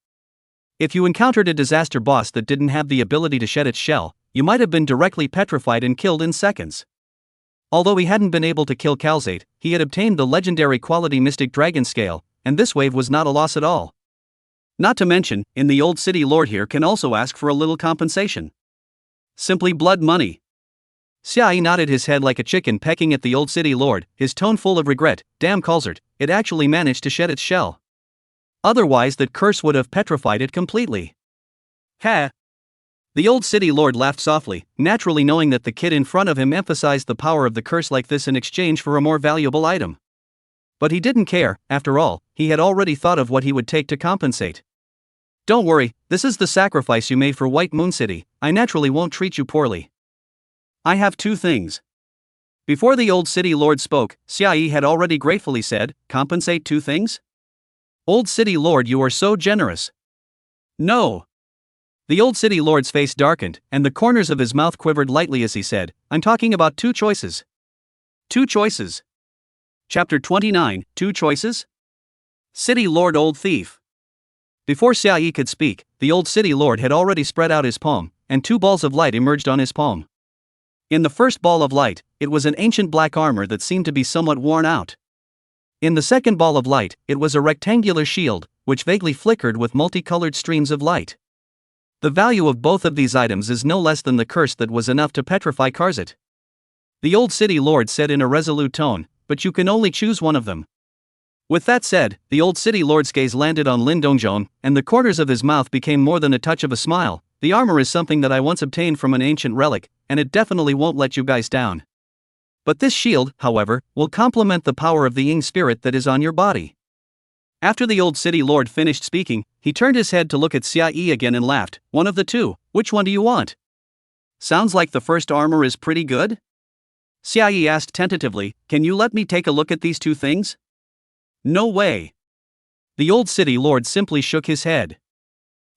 If you encountered a disaster boss that didn't have the ability to shed its shell, you might have been directly petrified and killed in seconds. Although he hadn't been able to kill Kalzert, he had obtained the legendary quality Mystic Dragon Scale, and this wave was not a loss at all. Not to mention, in the old city lord here can also ask for a little compensation. Simply blood money. Xiai nodded his head like a chicken pecking at the old city lord, his tone full of regret. Damn Culzert, it actually managed to shed its shell. Otherwise that curse would have petrified it completely. Ha! The old city lord laughed softly, naturally knowing that the kid in front of him emphasized the power of the curse like this in exchange for a more valuable item. But he didn't care, after all, he had already thought of what he would take to compensate. Don't worry, this is the sacrifice you made for White Moon City, I naturally won't treat you poorly. I have 2 things. Before the old city lord spoke, Xiai had already gratefully said, compensate 2 things? Old city lord, you are so generous. No. The old city lord's face darkened, and the corners of his mouth quivered lightly as he said, I'm talking about 2 choices. 2 choices. Chapter 29, 2 choices? City Lord Old Thief. Before Xiai could speak, the old city lord had already spread out his palm, and 2 balls of light emerged on his palm. In the first ball of light, it was an ancient black armor that seemed to be somewhat worn out. In the second ball of light, it was a rectangular shield, which vaguely flickered with multicolored streams of light. The value of both of these items is no less than the curse that was enough to petrify Karzit. The old city lord said in a resolute tone, but you can only choose one of them. With that said, the old city lord's gaze landed on Lin Dongzhong, and the corners of his mouth became more than a touch of a smile. The armor is something that I once obtained from an ancient relic, and it definitely won't let you guys down. But this shield, however, will complement the power of the Ying spirit that is on your body. After the old city lord finished speaking, he turned his head to look at Xiai again and laughed. One of the 2, which one do you want? Sounds like the first armor is pretty good? Xiai asked tentatively, can you let me take a look at these 2 things? No way. The old city lord simply shook his head.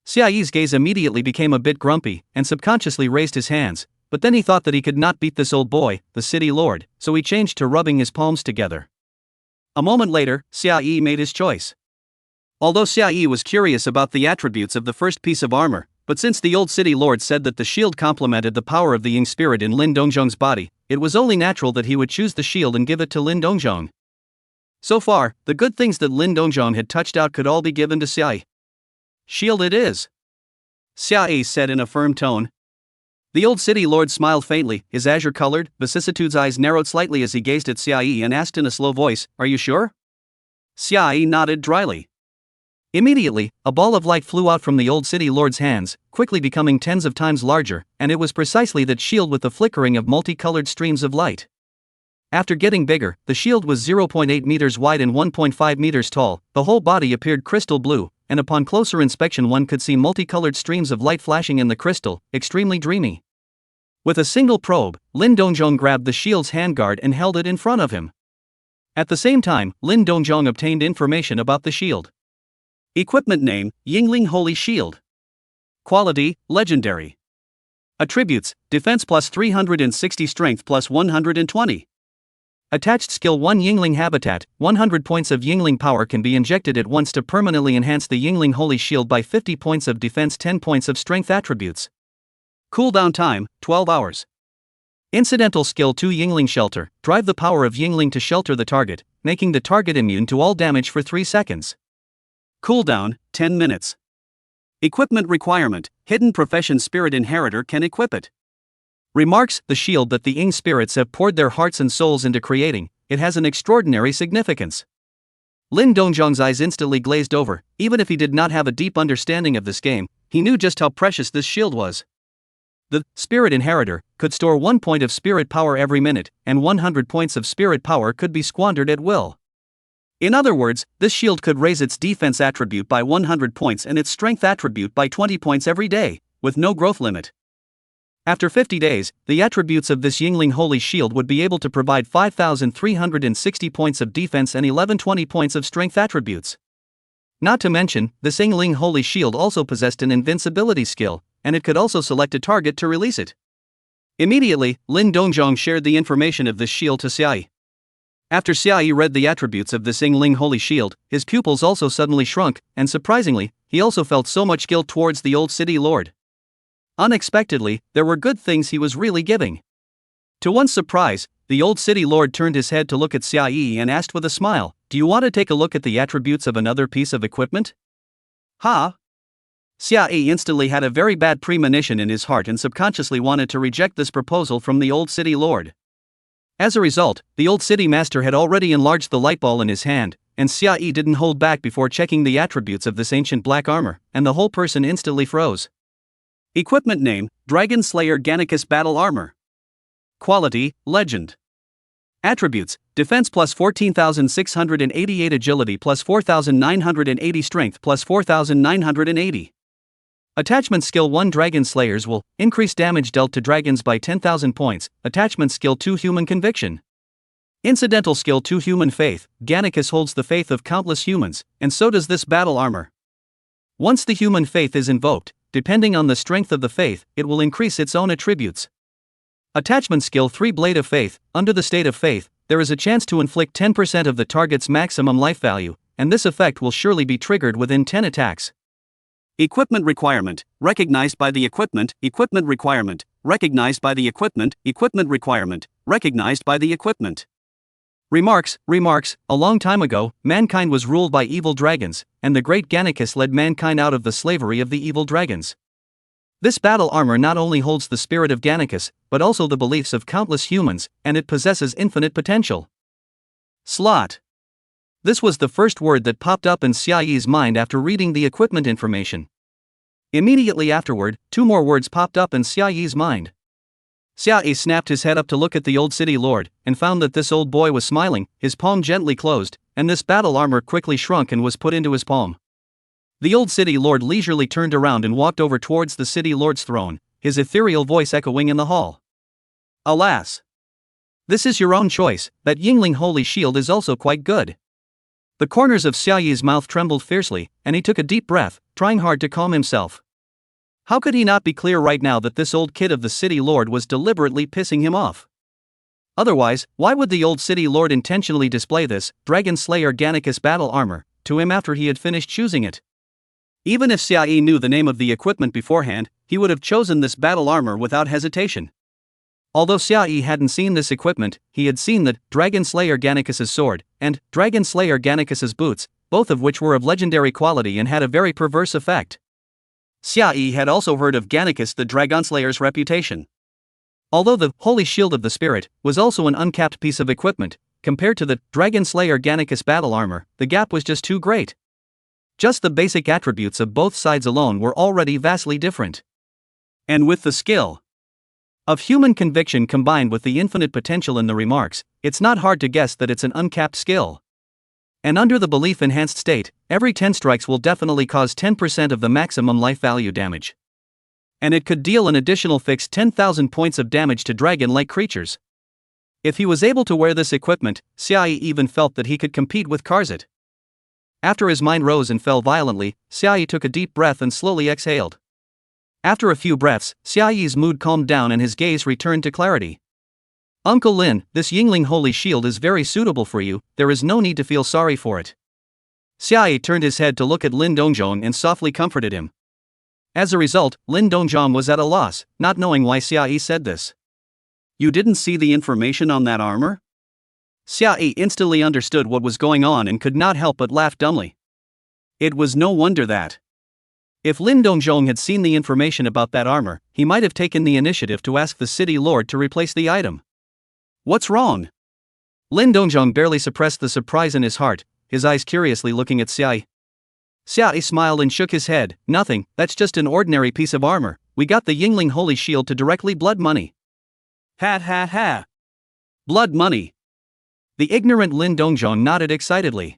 Xiai's gaze immediately became a bit grumpy, and subconsciously raised his hands, but then he thought that he could not beat this old boy, the city lord, so he changed to rubbing his palms together. A moment later, Xiai made his choice. Although Xiai was curious about the attributes of the first piece of armor, but since the old city lord said that the shield complemented the power of the Ying spirit in Lin Dongzhong's body, it was only natural that he would choose the shield and give it to Lin Dongzhong. So far, the good things that Lin Dongzhong had touched out could all be given to Xiai. Shield it is. Xiai said in a firm tone. The old city lord smiled faintly, his azure-colored, vicissitudes eyes narrowed slightly as he gazed at Xiai and asked in a slow voice, are you sure? Xiai nodded dryly. Immediately, a ball of light flew out from the old city lord's hands, quickly becoming tens of times larger, and it was precisely that shield with the flickering of multicolored streams of light. After getting bigger, the shield was 0.8 meters wide and 1.5 meters tall, the whole body appeared crystal blue, and upon closer inspection one could see multicolored streams of light flashing in the crystal, extremely dreamy. With a single probe, Lin Dongzhong grabbed the shield's handguard and held it in front of him. At the same time, Lin Dongzhong obtained information about the shield. Equipment name, Yingling Holy Shield. Quality, Legendary. Attributes, Defense plus 360, Strength plus 120. Attached skill 1 Yingling Habitat, 100 points of Yingling power can be injected at once to permanently enhance the Yingling Holy Shield by 50 points of defense, 10 points of strength attributes. Cooldown time, 12 hours. Incidental skill 2 Yingling Shelter, drive the power of Yingling to shelter the target, making the target immune to all damage for 3 seconds. Cooldown, 10 minutes. Equipment requirement, Hidden Profession Spirit Inheritor can equip it. Remarks, the shield that the Ying spirits have poured their hearts and souls into creating, it has an extraordinary significance. Lin Dongzhong's eyes instantly glazed over. Even if he did not have a deep understanding of this game, he knew just how precious this shield was. The Spirit Inheritor could store 1 point of spirit power every minute, and 100 points of spirit power could be squandered at will. In other words, this shield could raise its defense attribute by 100 points and its strength attribute by 20 points every day, with no growth limit. After 50 days, the attributes of this Yingling Holy Shield would be able to provide 5,360 points of defense and 1,120 points of strength attributes. Not to mention, this Yingling Holy Shield also possessed an invincibility skill, and it could also select a target to release it. Immediately, Lin Dongzhong shared the information of this shield to Xiai. After Xiai read the attributes of this Yingling Holy Shield, his pupils also suddenly shrunk, and surprisingly, he also felt so much guilt towards the old city lord. Unexpectedly, there were good things he was really giving. To one's surprise, the old city lord turned his head to look at Xiai and asked with a smile, do you want to take a look at the attributes of another piece of equipment? Ha! Xiaoyi instantly had a very bad premonition in his heart and subconsciously wanted to reject this proposal from the old city lord. As a result, the old city master had already enlarged the light ball in his hand, and Xiaoyi didn't hold back before checking the attributes of this ancient black armor, and the whole person instantly froze. Equipment name: Dragon Slayer Gannicus Battle Armor. Quality: Legend. Attributes: Defense plus 14,688, Agility plus 4,980, Strength plus 4,980. Attachment skill 1, Dragon Slayers will increase damage dealt to dragons by 10,000 points. Attachment skill 2, Human Conviction. Incidental skill 2, Human Faith. Gannicus holds the faith of countless humans, and so does this battle armor. Once the human faith is invoked, depending on the strength of the faith, it will increase its own attributes. Attachment skill 3, Blade of Faith. Under the state of faith, there is a chance to inflict 10% of the target's maximum life value, and this effect will surely be triggered within 10 attacks. Equipment requirement: recognized by the equipment. Equipment requirement: recognized by the equipment. Equipment requirement: recognized by the equipment. Remarks: a long time ago, mankind was ruled by evil dragons, and the great Gannicus led mankind out of the slavery of the evil dragons. This battle armor not only holds the spirit of Gannicus, but also the beliefs of countless humans, and it possesses infinite potential. Slot. This was the first word that popped up in Xiaoyi's mind after reading the equipment information. Immediately afterward, 2 more words popped up in Xiaoyi's mind. Xiaoyi snapped his head up to look at the old city lord, and found that this old boy was smiling, his palm gently closed, and this battle armor quickly shrunk and was put into his palm. The old city lord leisurely turned around and walked over towards the city lord's throne, his ethereal voice echoing in the hall. Alas! This is your own choice. That Yingling Holy Shield is also quite good. The corners of Xiaoyi's mouth trembled fiercely, and he took a deep breath, trying hard to calm himself. How could he not be clear right now that this old kid of the city lord was deliberately pissing him off? Otherwise, why would the old city lord intentionally display this Dragon Slayer Gannicus battle armor to him after he had finished choosing it? Even if Xiaoyi knew the name of the equipment beforehand, he would have chosen this battle armor without hesitation. Although Xiaoyi hadn't seen this equipment, he had seen that Dragon Slayer Gannicus's sword and Dragon Slayer Gannicus's boots, both of which were of legendary quality and had a very perverse effect. Xiaoyi had also heard of Gannicus the Dragonslayer's reputation. Although the Holy Shield of the Spirit was also an uncapped piece of equipment, compared to the Dragon Slayer Gannicus battle armor, the gap was just too great. Just the basic attributes of both sides alone were already vastly different. And with the skill of human conviction combined with the infinite potential in the remarks, it's not hard to guess that it's an uncapped skill. And under the belief enhanced state, every 10 strikes will definitely cause 10% of the maximum life value damage. And it could deal an additional fixed 10,000 points of damage to dragon-like creatures. If he was able to wear this equipment, Xiaoyi even felt that he could compete with Karzit. After his mind rose and fell violently, Xiaoyi took a deep breath and slowly exhaled. After a few breaths, Xiaoyi's mood calmed down and his gaze returned to clarity. Uncle Lin, this Yingling Holy Shield is very suitable for you, there is no need to feel sorry for it. Xiaoyi turned his head to look at Lin Dongzhong and softly comforted him. As a result, Lin Dongzhong was at a loss, not knowing why Xiaoyi said this. You didn't see the information on that armor? Xiaoyi instantly understood what was going on and could not help but laugh dumbly. It was no wonder that if Lin Dongzhong had seen the information about that armor, he might have taken the initiative to ask the city lord to replace the item. What's wrong? Lin Dongzhong barely suppressed the surprise in his heart, his eyes curiously looking at Xiaoyi. Xiaoyi smiled and shook his head. Nothing, that's just an ordinary piece of armor. We got the Yingling Holy Shield to directly blood money. Ha ha ha. Blood money. The ignorant Lin Dongzhong nodded excitedly.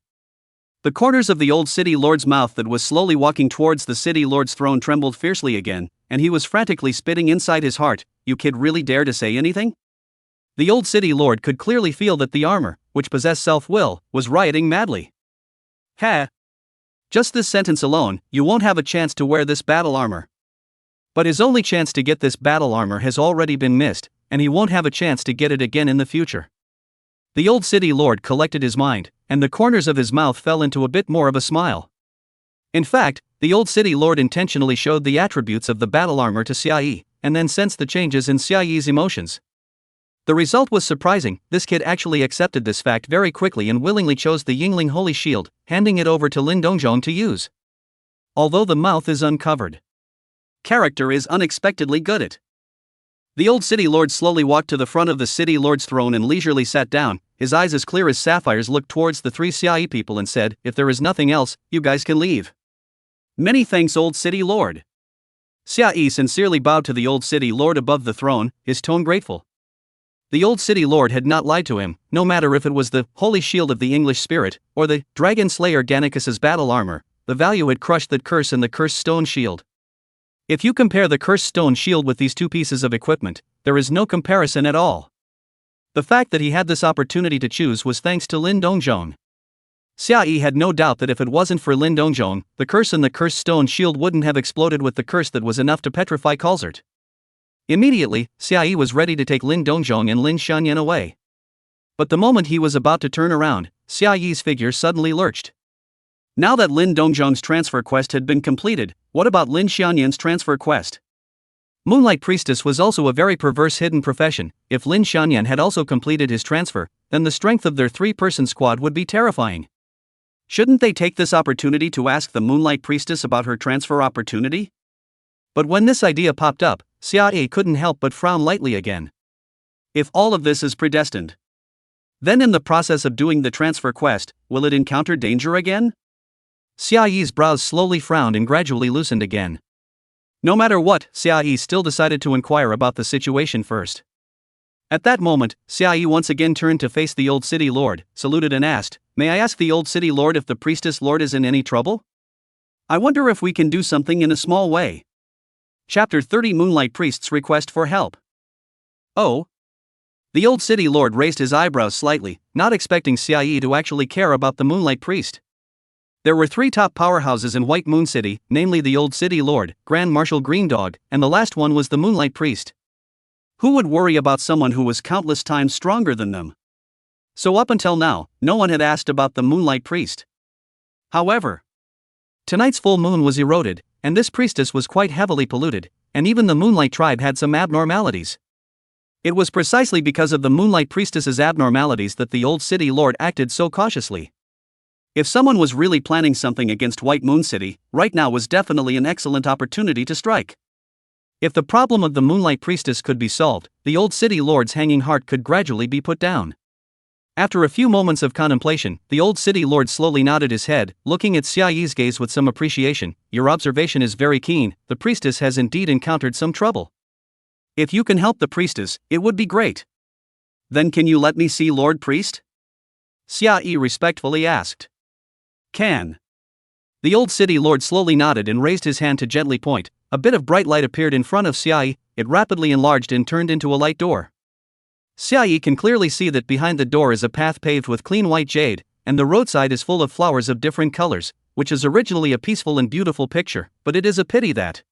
The corners of the old city lord's mouth that was slowly walking towards the city lord's throne trembled fiercely again, and he was frantically spitting inside his heart. You kid really dare to say anything? The old city lord could clearly feel that the armor, which possessed self-will, was rioting madly. Ha! Just this sentence alone, you won't have a chance to wear this battle armor. But his only chance to get this battle armor has already been missed, and he won't have a chance to get it again in the future. The old city lord collected his mind, and the corners of his mouth fell into a bit more of a smile. In fact, the old city lord intentionally showed the attributes of the battle armor to Xiaoyi, and then sensed the changes in Xiaoyi's emotions. The result was surprising. This kid actually accepted this fact very quickly and willingly chose the Yingling Holy Shield, handing it over to Lin Dongzhong to use. although the mouth is uncovered. Character is unexpectedly good at. The old city lord slowly walked to the front of the city lord's throne and leisurely sat down. His eyes as clear as sapphires looked towards the three Xiai people and said, "If there is nothing else, you guys can leave." "Many thanks, old city lord." Xiai sincerely bowed to the old city lord above the throne, his tone grateful. The old city lord had not lied to him, no matter if it was the holy shield of the English spirit, or the dragon slayer Gannicus's battle armor. The value had crushed that curse and the cursed stone shield. If you compare the cursed stone shield with these two pieces of equipment, there is no comparison at all. The fact that he had this opportunity to choose was thanks to Lin Dongzhong. Xiai had no doubt that if it wasn't for Lin Dongzhong, the curse and the cursed stone shield wouldn't have exploded with the curse that was enough to petrify Kalzert. Immediately, Xiai was ready to take Lin Dongzhong and Lin Xianyan away. But the moment he was about to turn around, Xiai's figure suddenly lurched. Now that Lin Dongzhong's transfer quest had been completed, what about Lin Xianyan's transfer quest? Moonlight Priestess was also a very perverse hidden profession. If Lin Xianyan had also completed his transfer, then the strength of their three-person squad would be terrifying. Shouldn't they take this opportunity to ask the Moonlight Priestess about her transfer opportunity? But when this idea popped up, Xiaoye couldn't help but frown lightly again. If all of this is predestined, then in the process of doing the transfer quest, will it encounter danger again? Xiaoye's brows slowly frowned and gradually loosened again. No matter what, Xiaoye still decided to inquire about the situation first. At that moment, Xiaoye once again turned to face the old city lord, saluted and asked, "May I ask the old city lord if the priestess lord is in any trouble? I wonder if we can do something in a small way." Chapter 30 Moonlight Priest's Request for Help. Oh? The old city lord raised his eyebrows slightly, not expecting Xiaoye to actually care about the Moonlight Priest. There were three top powerhouses in White Moon City, namely the Old City Lord, Grand Marshal Green Dog, and the last one was the Moonlight Priest. Who would worry about someone who was countless times stronger than them? So up until now, no one had asked about the Moonlight Priest. However, tonight's full moon was eroded, and this priestess was quite heavily polluted, and even the Moonlight tribe had some abnormalities. It was precisely because of the Moonlight Priestess's abnormalities that the Old City Lord acted so cautiously. If someone was really planning something against White Moon City, right now was definitely an excellent opportunity to strike. If the problem of the Moonlight Priestess could be solved, the Old City Lord's hanging heart could gradually be put down. After a few moments of contemplation, the Old City Lord slowly nodded his head, looking at Xiaoye's gaze with some appreciation. "Your observation is very keen. The priestess has indeed encountered some trouble. If you can help the priestess, it would be great." "Then can you let me see Lord Priest?" Xiaoye respectfully asked. "Can." The Old City Lord slowly nodded and raised his hand to gently point. A bit of bright light appeared in front of Xiaoye. It rapidly enlarged and turned into a light door. Xiaoye can clearly see that behind the door is a path paved with clean white jade, and the roadside is full of flowers of different colors, which is originally a peaceful and beautiful picture, but it is a pity that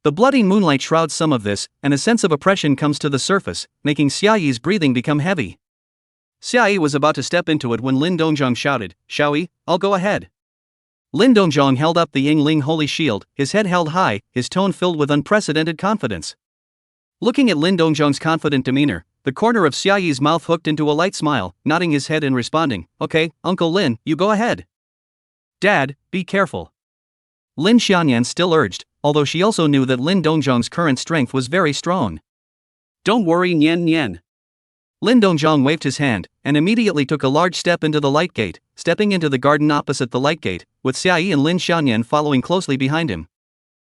the bloody moonlight shrouds some of this, and a sense of oppression comes to the surface, making Xiaoye's breathing become heavy. Xiaoye was about to step into it when Lin Dongzhong shouted, "Xiaoye, I'll go ahead." Lin Dongzhong held up the Yingling Holy Shield, his head held high, his tone filled with unprecedented confidence. Looking at Lin Dongzhong's confident demeanor, the corner of Xiaoye's mouth hooked into a light smile, nodding his head and responding, "Okay, Uncle Lin, you go ahead." "Dad, be careful." Lin Xianyan still urged, although she also knew that Lin Dongzhong's current strength was very strong. "Don't worry, Nian Nian." Lin Dongzhong waved his hand, and immediately took a large step into the light gate, stepping into the garden opposite the light gate, with Xiaoye and Lin Xianyan following closely behind him.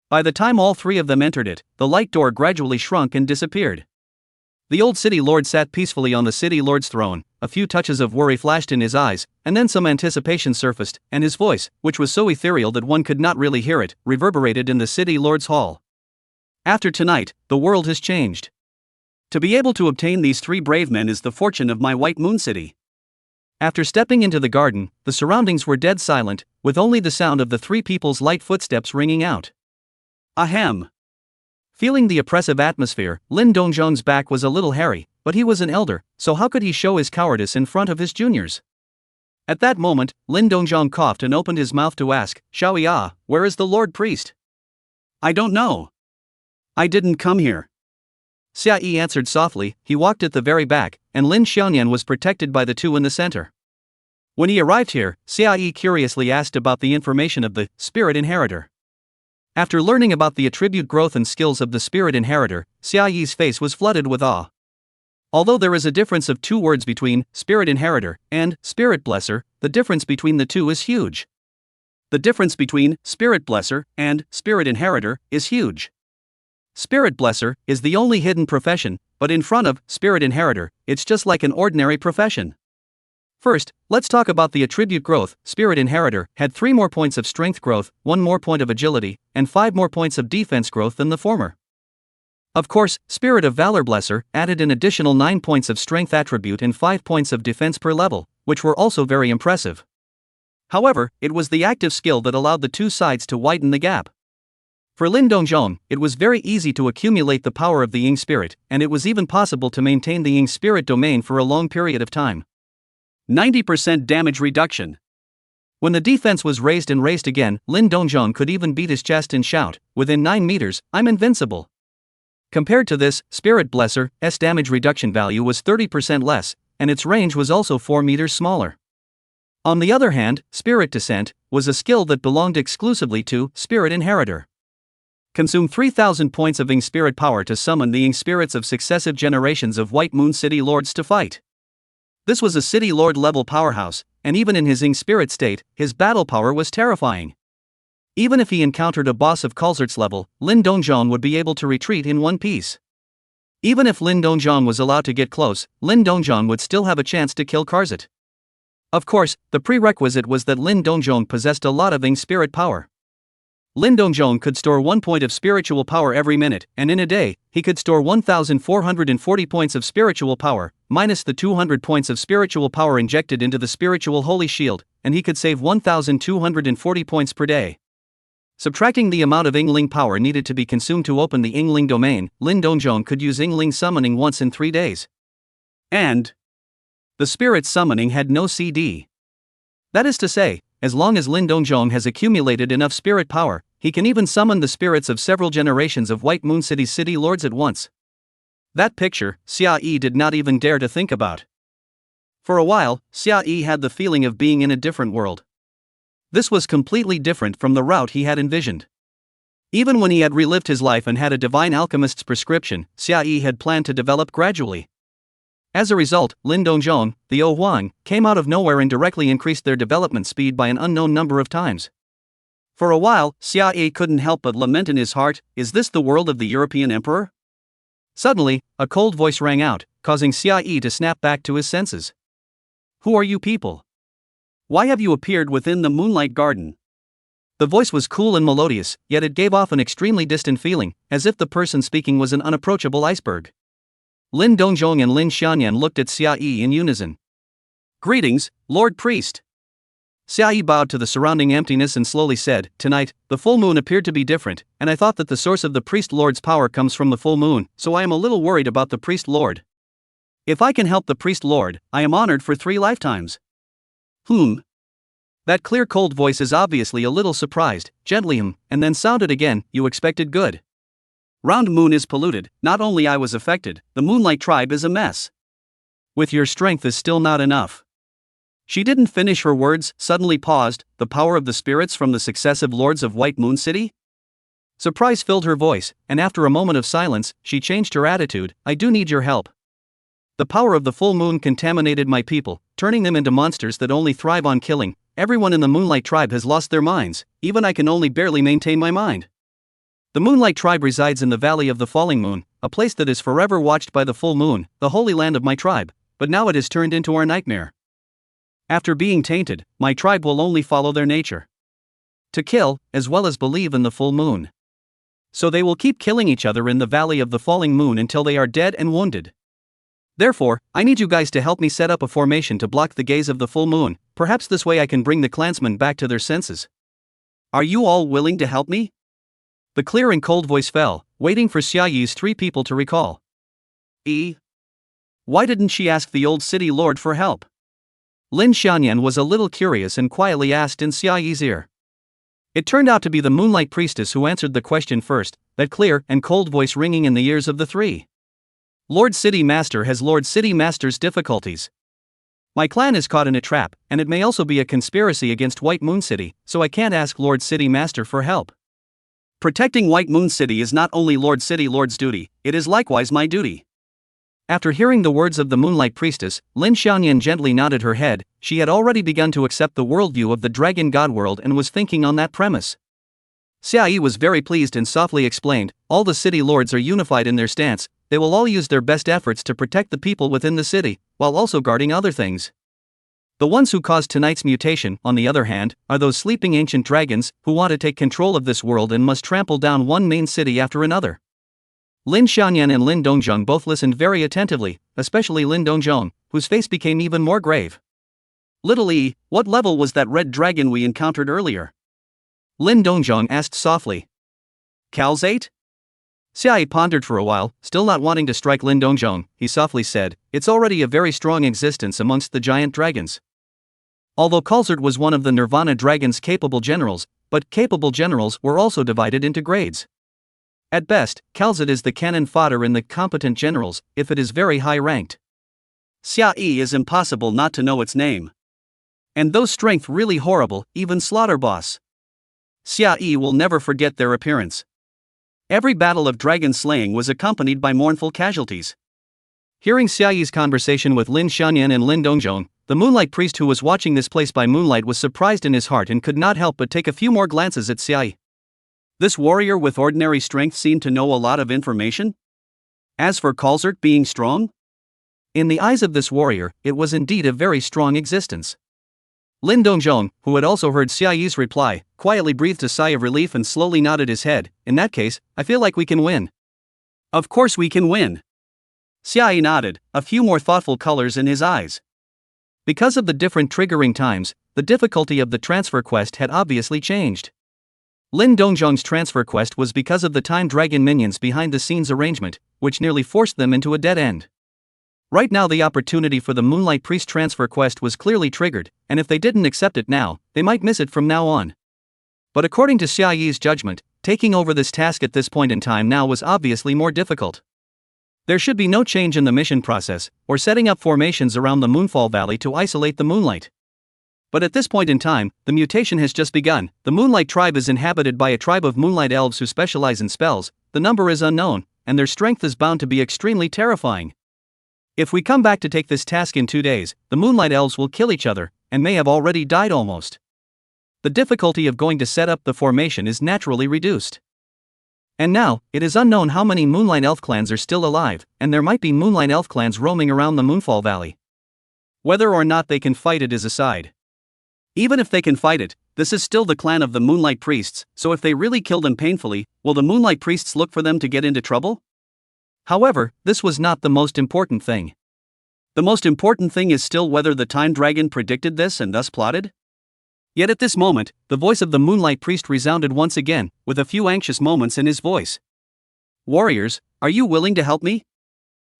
By the time all three of them entered it, the light door gradually shrunk and disappeared. The Old City Lord sat peacefully on the City Lord's throne. A few touches of worry flashed in his eyes, and then some anticipation surfaced, and his voice, which was so ethereal that one could not really hear it, reverberated in the City Lord's hall. "After tonight, the world has changed. To be able to obtain these three brave men is the fortune of my White Moon City." After stepping into the garden, the surroundings were dead silent, with only the sound of the three people's light footsteps ringing out. Ahem. Feeling the oppressive atmosphere, Lin Dongzhong's back was a little hairy, but he was an elder, so how could he show his cowardice in front of his juniors? At that moment, Lin Dongzhong coughed and opened his mouth to ask, "Xiaoye, where is the Lord Priest?" "I don't know. I didn't come here." Xiaoye answered softly. He walked at the very back, and Lin Xianyan was protected by the two in the center. When he arrived here, Xiaoyi curiously asked about the information of the Spirit Inheritor. After learning about the attribute growth and skills of the Spirit Inheritor, Xiaoyi's face was flooded with awe. Although there is a difference of 2 words between Spirit Inheritor and Spirit Blesser, the difference between the two is huge. The difference between Spirit Blesser and Spirit Inheritor is huge. Spirit Blesser is the only hidden profession, but in front of Spirit Inheritor, it's just like an ordinary profession. First, let's talk about the attribute growth. Spirit Inheritor had 3 more points of strength growth, 1 more point of agility, and 5 more points of defense growth than the former. Of course, Spirit of Valor Blesser added an additional 9 points of strength attribute and 5 points of defense per level, which were also very impressive. However, it was the active skill that allowed the two sides to widen the gap. For Lin Dongzhong, it was very easy to accumulate the power of the Ying Spirit, and it was even possible to maintain the Ying Spirit domain for a long period of time. 90% damage reduction. When the defense was raised and raised again, Lin Dongzhong could even beat his chest and shout, "Within 9 meters, I'm invincible." Compared to this, Spirit Blesser's damage reduction value was 30% less, and its range was also 4 meters smaller. On the other hand, Spirit Descent was a skill that belonged exclusively to Spirit Inheritor. Consume 3,000 points of Ying Spirit power to summon the Ying Spirits of successive generations of White Moon City Lords to fight. This was a City Lord level powerhouse, and even in his Ying Spirit state, his battle power was terrifying. Even if he encountered a boss of Kulzert's level, Lin Dongzhong would be able to retreat in one piece. Even if Lin Dongzhong was allowed to get close, Lin Dongzhong would still have a chance to kill Kulzert. Of course, the prerequisite was that Lin Dongzhong possessed a lot of Ying Spirit power. Lin Dongzhong could store 1 point of spiritual power every minute, and in a day, he could store 1,440 points of spiritual power, minus the 200 points of spiritual power injected into the spiritual holy shield, and he could save 1,240 points per day. Subtracting the amount of Yingling power needed to be consumed to open the Yingling domain, Lin Dongzhong could use Yingling summoning once in 3 days. And the spirit summoning had no CD. That is to say, as long as Lin Dongzhong has accumulated enough spirit power, he can even summon the spirits of several generations of White Moon City's city lords at once. That picture, Xia Yi did not even dare to think about. For a while, Xia Yi had the feeling of being in a different world. This was completely different from the route he had envisioned. Even when he had relived his life and had a divine alchemist's prescription, Xia Yi had planned to develop gradually. As a result, Lin Dongzhong, the O Huang, came out of nowhere and directly increased their development speed by an unknown number of times. For a while, Xia Yi couldn't help but lament in his heart, "Is this the world of the European emperor?" Suddenly, a cold voice rang out, causing Xia Yi to snap back to his senses. "Who are you people? Why have you appeared within the Moonlight Garden?" The voice was cool and melodious, yet it gave off an extremely distant feeling, as if the person speaking was an unapproachable iceberg. Lin Dongzhong and Lin Xianyan looked at Xia Yi in unison. "Greetings, Lord Priest." Xia Yi bowed to the surrounding emptiness and slowly said, "Tonight, the full moon appeared to be different, and I thought that the source of the priest lord's power comes from the full moon, so I am a little worried about the priest lord. If I can help the priest lord, I am honored for 3 lifetimes. That clear cold voice is obviously a little surprised, gently and then sounded again, "You expected good. Round moon is polluted, not only I was affected, the Moonlight tribe is a mess. With your strength is still not enough." She didn't finish her words, suddenly paused, "The power of the spirits from the successive lords of White Moon City?" Surprise filled her voice, and after a moment of silence, she changed her attitude, "I do need your help. The power of the full moon contaminated my people, turning them into monsters that only thrive on killing. Everyone in the Moonlight tribe has lost their minds, even I can only barely maintain my mind. The Moonlight tribe resides in the Valley of the Falling Moon, a place that is forever watched by the full moon, the holy land of my tribe, but now it has turned into our nightmare. After being tainted, my tribe will only follow their nature. To kill, as well as believe in the full moon. So they will keep killing each other in the Valley of the Falling Moon until they are dead and wounded. Therefore, I need you guys to help me set up a formation to block the gaze of the full moon, perhaps this way I can bring the clansmen back to their senses. Are you all willing to help me?" The clear and cold voice fell, waiting for Xia Yi's 3 people to recall. Why didn't she ask the old city lord for help? Lin Xianyan was a little curious and quietly asked in Xia Yi's ear. It turned out to be the Moonlight Priestess who answered the question first, that clear and cold voice ringing in the ears of the 3. "Lord City Master has Lord City Master's difficulties. My clan is caught in a trap, and it may also be a conspiracy against White Moon City, so I can't ask Lord City Master for help. Protecting White Moon City is not only Lord City Lord's duty, it is likewise my duty. After hearing the words of the Moonlight Priestess, Lin Xiaoyan gently nodded her head. She had already begun to accept the worldview of the Dragon God world and was thinking on that premise. Xia Yi was very pleased and softly explained, all the city lords are unified in their stance, they will all use their best efforts to protect the people within the city, while also guarding other things. The ones who caused tonight's mutation, on the other hand, are those sleeping ancient dragons, who want to take control of this world and must trample down one main city after another. Lin Xiaoyan and Lin Dongzhong both listened very attentively, especially Lin Dongzhong, whose face became even more grave. Little E, what level was that red dragon we encountered earlier? Lin Dongzhong asked softly. Cal's 8? Xia Yi pondered for a while, still not wanting to strike Lin Dongzhong. He softly said, it's already a very strong existence amongst the giant dragons. Although Kalzert was one of the Nirvana Dragon's capable generals, but capable generals were also divided into grades. At best, Kalzert is the cannon fodder in the competent generals, if it is very high ranked. Xia Yi is impossible not to know its name. And though strength really horrible, even Slaughter Boss. Xia Yi will never forget their appearance. Every battle of dragon slaying was accompanied by mournful casualties. Hearing Xia Yi's conversation with Lin Xiaoyan and Lin Dongzhong, the Moonlight Priest who was watching this place by moonlight was surprised in his heart and could not help but take a few more glances at Xia Yi. This warrior with ordinary strength seemed to know a lot of information. As for Kalzert being strong? In the eyes of this warrior, it was indeed a very strong existence. Lin Dongzhong, who had also heard Xia Yi's reply, quietly breathed a sigh of relief and slowly nodded his head. In that case, I feel like we can win. Of course we can win. Xia Yi nodded, a few more thoughtful colors in his eyes. Because of the different triggering times, the difficulty of the transfer quest had obviously changed. Lin Dongzhong's transfer quest was because of the Time Dragon minions behind the scenes arrangement, which nearly forced them into a dead end. Right now the opportunity for the Moonlight Priest transfer quest was clearly triggered, and if they didn't accept it now, they might miss it from now on. But according to Xia Yi's judgment, taking over this task at this point in time now was obviously more difficult. There should be no change in the mission process, or setting up formations around the Moonfall Valley to isolate the moonlight. But at this point in time, the mutation has just begun. The Moonlight Tribe is inhabited by a tribe of moonlight elves who specialize in spells. The number is unknown, and their strength is bound to be extremely terrifying. If we come back to take this task in 2 days, the moonlight elves will kill each other, and may have already died almost. The difficulty of going to set up the formation is naturally reduced. And now, it is unknown how many moonlight elf clans are still alive, and there might be moonlight elf clans roaming around the Moonfall Valley. Whether or not they can fight it is aside. Even if they can fight it, this is still the clan of the Moonlight Priests, so if they really kill them painfully, will the Moonlight Priests look for them to get into trouble? However, this was not the most important thing. The most important thing is still whether the Time Dragon predicted this and thus plotted? Yet at this moment, the voice of the Moonlight Priest resounded once again, with a few anxious moments in his voice. Warriors, are you willing to help me?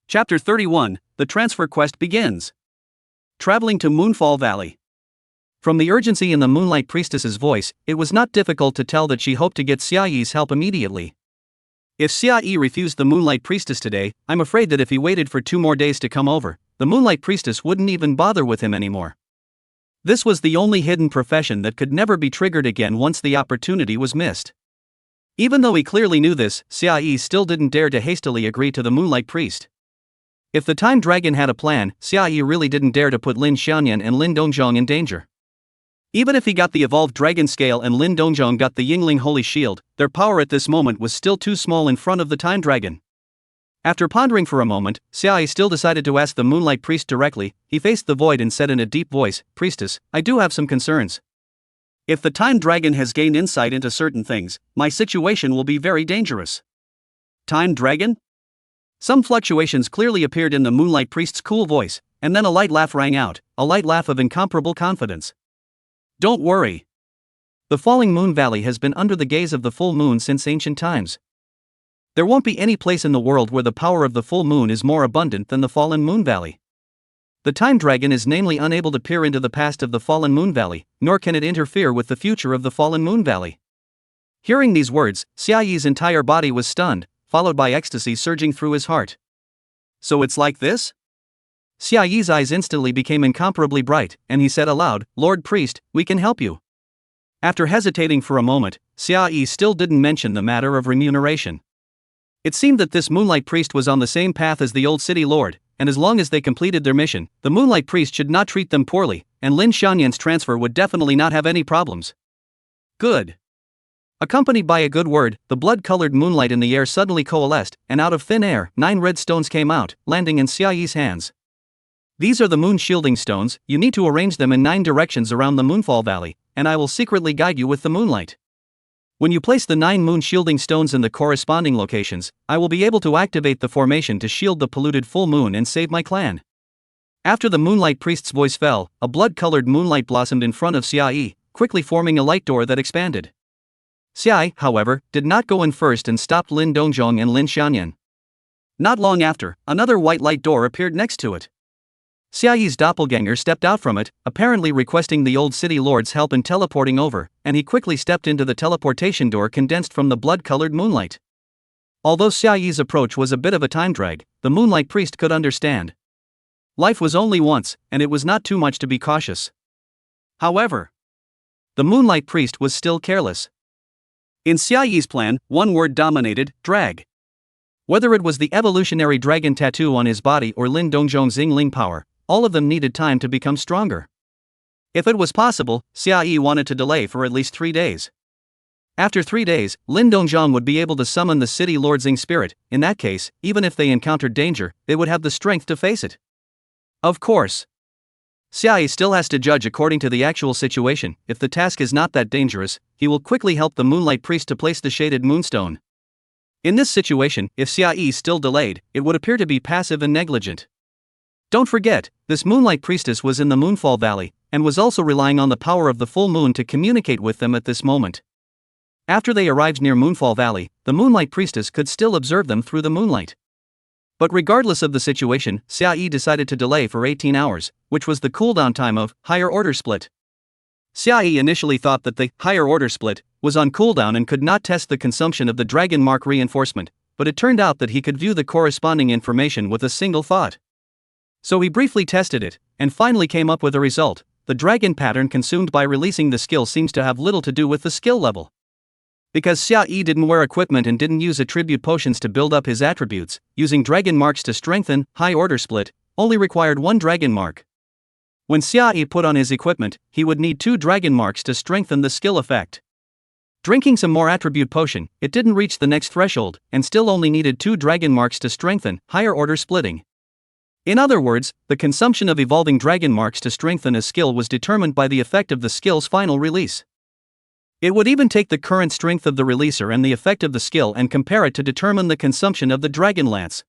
Chapter 31, The Transfer Quest Begins. Traveling to Moonfall Valley. From the urgency in the Moonlight Priestess's voice, it was not difficult to tell that she hoped to get Xia Yi's help immediately. If Xia Yi refused the Moonlight Priestess today, I'm afraid that if he waited for 2 more days to come over, the Moonlight Priestess wouldn't even bother with him anymore. This was the only hidden profession that could never be triggered again once the opportunity was missed. Even though he clearly knew this, Xia Yi still didn't dare to hastily agree to the Moonlight Priest. If the Time Dragon had a plan, Xia Yi really didn't dare to put Lin Xiaoyan and Lin Dongzhong in danger. Even if he got the evolved dragon scale and Lin Dongzhong got the Yingling Holy Shield, their power at this moment was still too small in front of the Time Dragon. After pondering for a moment, Xia Yi still decided to ask the Moonlight Priest directly. He faced the void and said in a deep voice, Priestess, I do have some concerns. If the Time Dragon has gained insight into certain things, my situation will be very dangerous. Time Dragon? Some fluctuations clearly appeared in the Moonlight Priest's cool voice, and then a light laugh rang out, a light laugh of incomparable confidence. Don't worry. The Falling Moon Valley has been under the gaze of the full moon since ancient times. There won't be any place in the world where the power of the full moon is more abundant than the Fallen Moon Valley. The Time Dragon is namely unable to peer into the past of the Fallen Moon Valley, nor can it interfere with the future of the Fallen Moon Valley. Hearing these words, Xia Yi's entire body was stunned, followed by ecstasy surging through his heart. So it's like this? Xiaoyi's eyes instantly became incomparably bright, and he said aloud, "Lord Priest, we can help you." After hesitating for a moment, Xiaoyi still didn't mention the matter of remuneration. It seemed that this Moonlight Priest was on the same path as the old city lord, and as long as they completed their mission, the Moonlight Priest should not treat them poorly, and Lin Xianyan's transfer would definitely not have any problems. Good. Accompanied by a good word, the blood-colored moonlight in the air suddenly coalesced, and out of thin air, 9 red stones came out, landing in Xiaoyi's hands. These are the moon shielding stones. You need to arrange them in 9 directions around the Moonfall Valley, and I will secretly guide you with the moonlight. When you place the 9 moon shielding stones in the corresponding locations, I will be able to activate the formation to shield the polluted full moon and save my clan. After the Moonlight Priest's voice fell, a blood-colored moonlight blossomed in front of Xiaoyi, quickly forming a light door that expanded. Xiaoyi, however, did not go in first and stopped Lin Dongzhong and Lin Xianyan. Not long after, another white light door appeared next to it. Xiaoyi's doppelganger stepped out from it, apparently requesting the old city lord's help in teleporting over, and he quickly stepped into the teleportation door condensed from the blood-colored moonlight. Although Xiaoyi's approach was a bit of a time drag, the Moonlight Priest could understand. Life was only once, and it was not too much to be cautious. However, the Moonlight Priest was still careless. In Xiaoyi's plan, one word dominated: drag. Whether it was the evolutionary dragon tattoo on his body or Lin Dongzhong's Yingling power, all of them needed time to become stronger. If it was possible, Xiaoyi wanted to delay for at least 3 days. After 3 days, Lin Dongzhong would be able to summon the city lord's Ying spirit. In that case, even if they encountered danger, they would have the strength to face it. Of course, Xiaoyi still has to judge according to the actual situation. If the task is not that dangerous, he will quickly help the Moonlight Priest to place the shaded moonstone. In this situation, if Xiaoyi still delayed, it would appear to be passive and negligent. Don't forget, this Moonlight Priestess was in the Moonfall Valley, and was also relying on the power of the full moon to communicate with them at this moment. After they arrived near Moonfall Valley, the Moonlight Priestess could still observe them through the moonlight. But regardless of the situation, Xiaoyi decided to delay for 18 hours, which was the cooldown time of Higher Order Split. Xiaoyi initially thought that the Higher Order Split was on cooldown and could not test the consumption of the Dragon Mark reinforcement, but it turned out that he could view the corresponding information with a single thought. So he briefly tested it, and finally came up with a result. The dragon pattern consumed by releasing the skill seems to have little to do with the skill level. Because Xiaoyi didn't wear equipment and didn't use attribute potions to build up his attributes, using dragon marks to strengthen High Order Split only required 1 dragon mark. When Xiaoyi put on his equipment, he would need 2 dragon marks to strengthen the skill effect. Drinking some more attribute potion, it didn't reach the next threshold, and still only needed 2 dragon marks to strengthen Higher Order Splitting. In other words, the consumption of evolving dragon marks to strengthen a skill was determined by the effect of the skill's final release. It would even take the current strength of the releaser and the effect of the skill and compare it to determine the consumption of the dragon lance.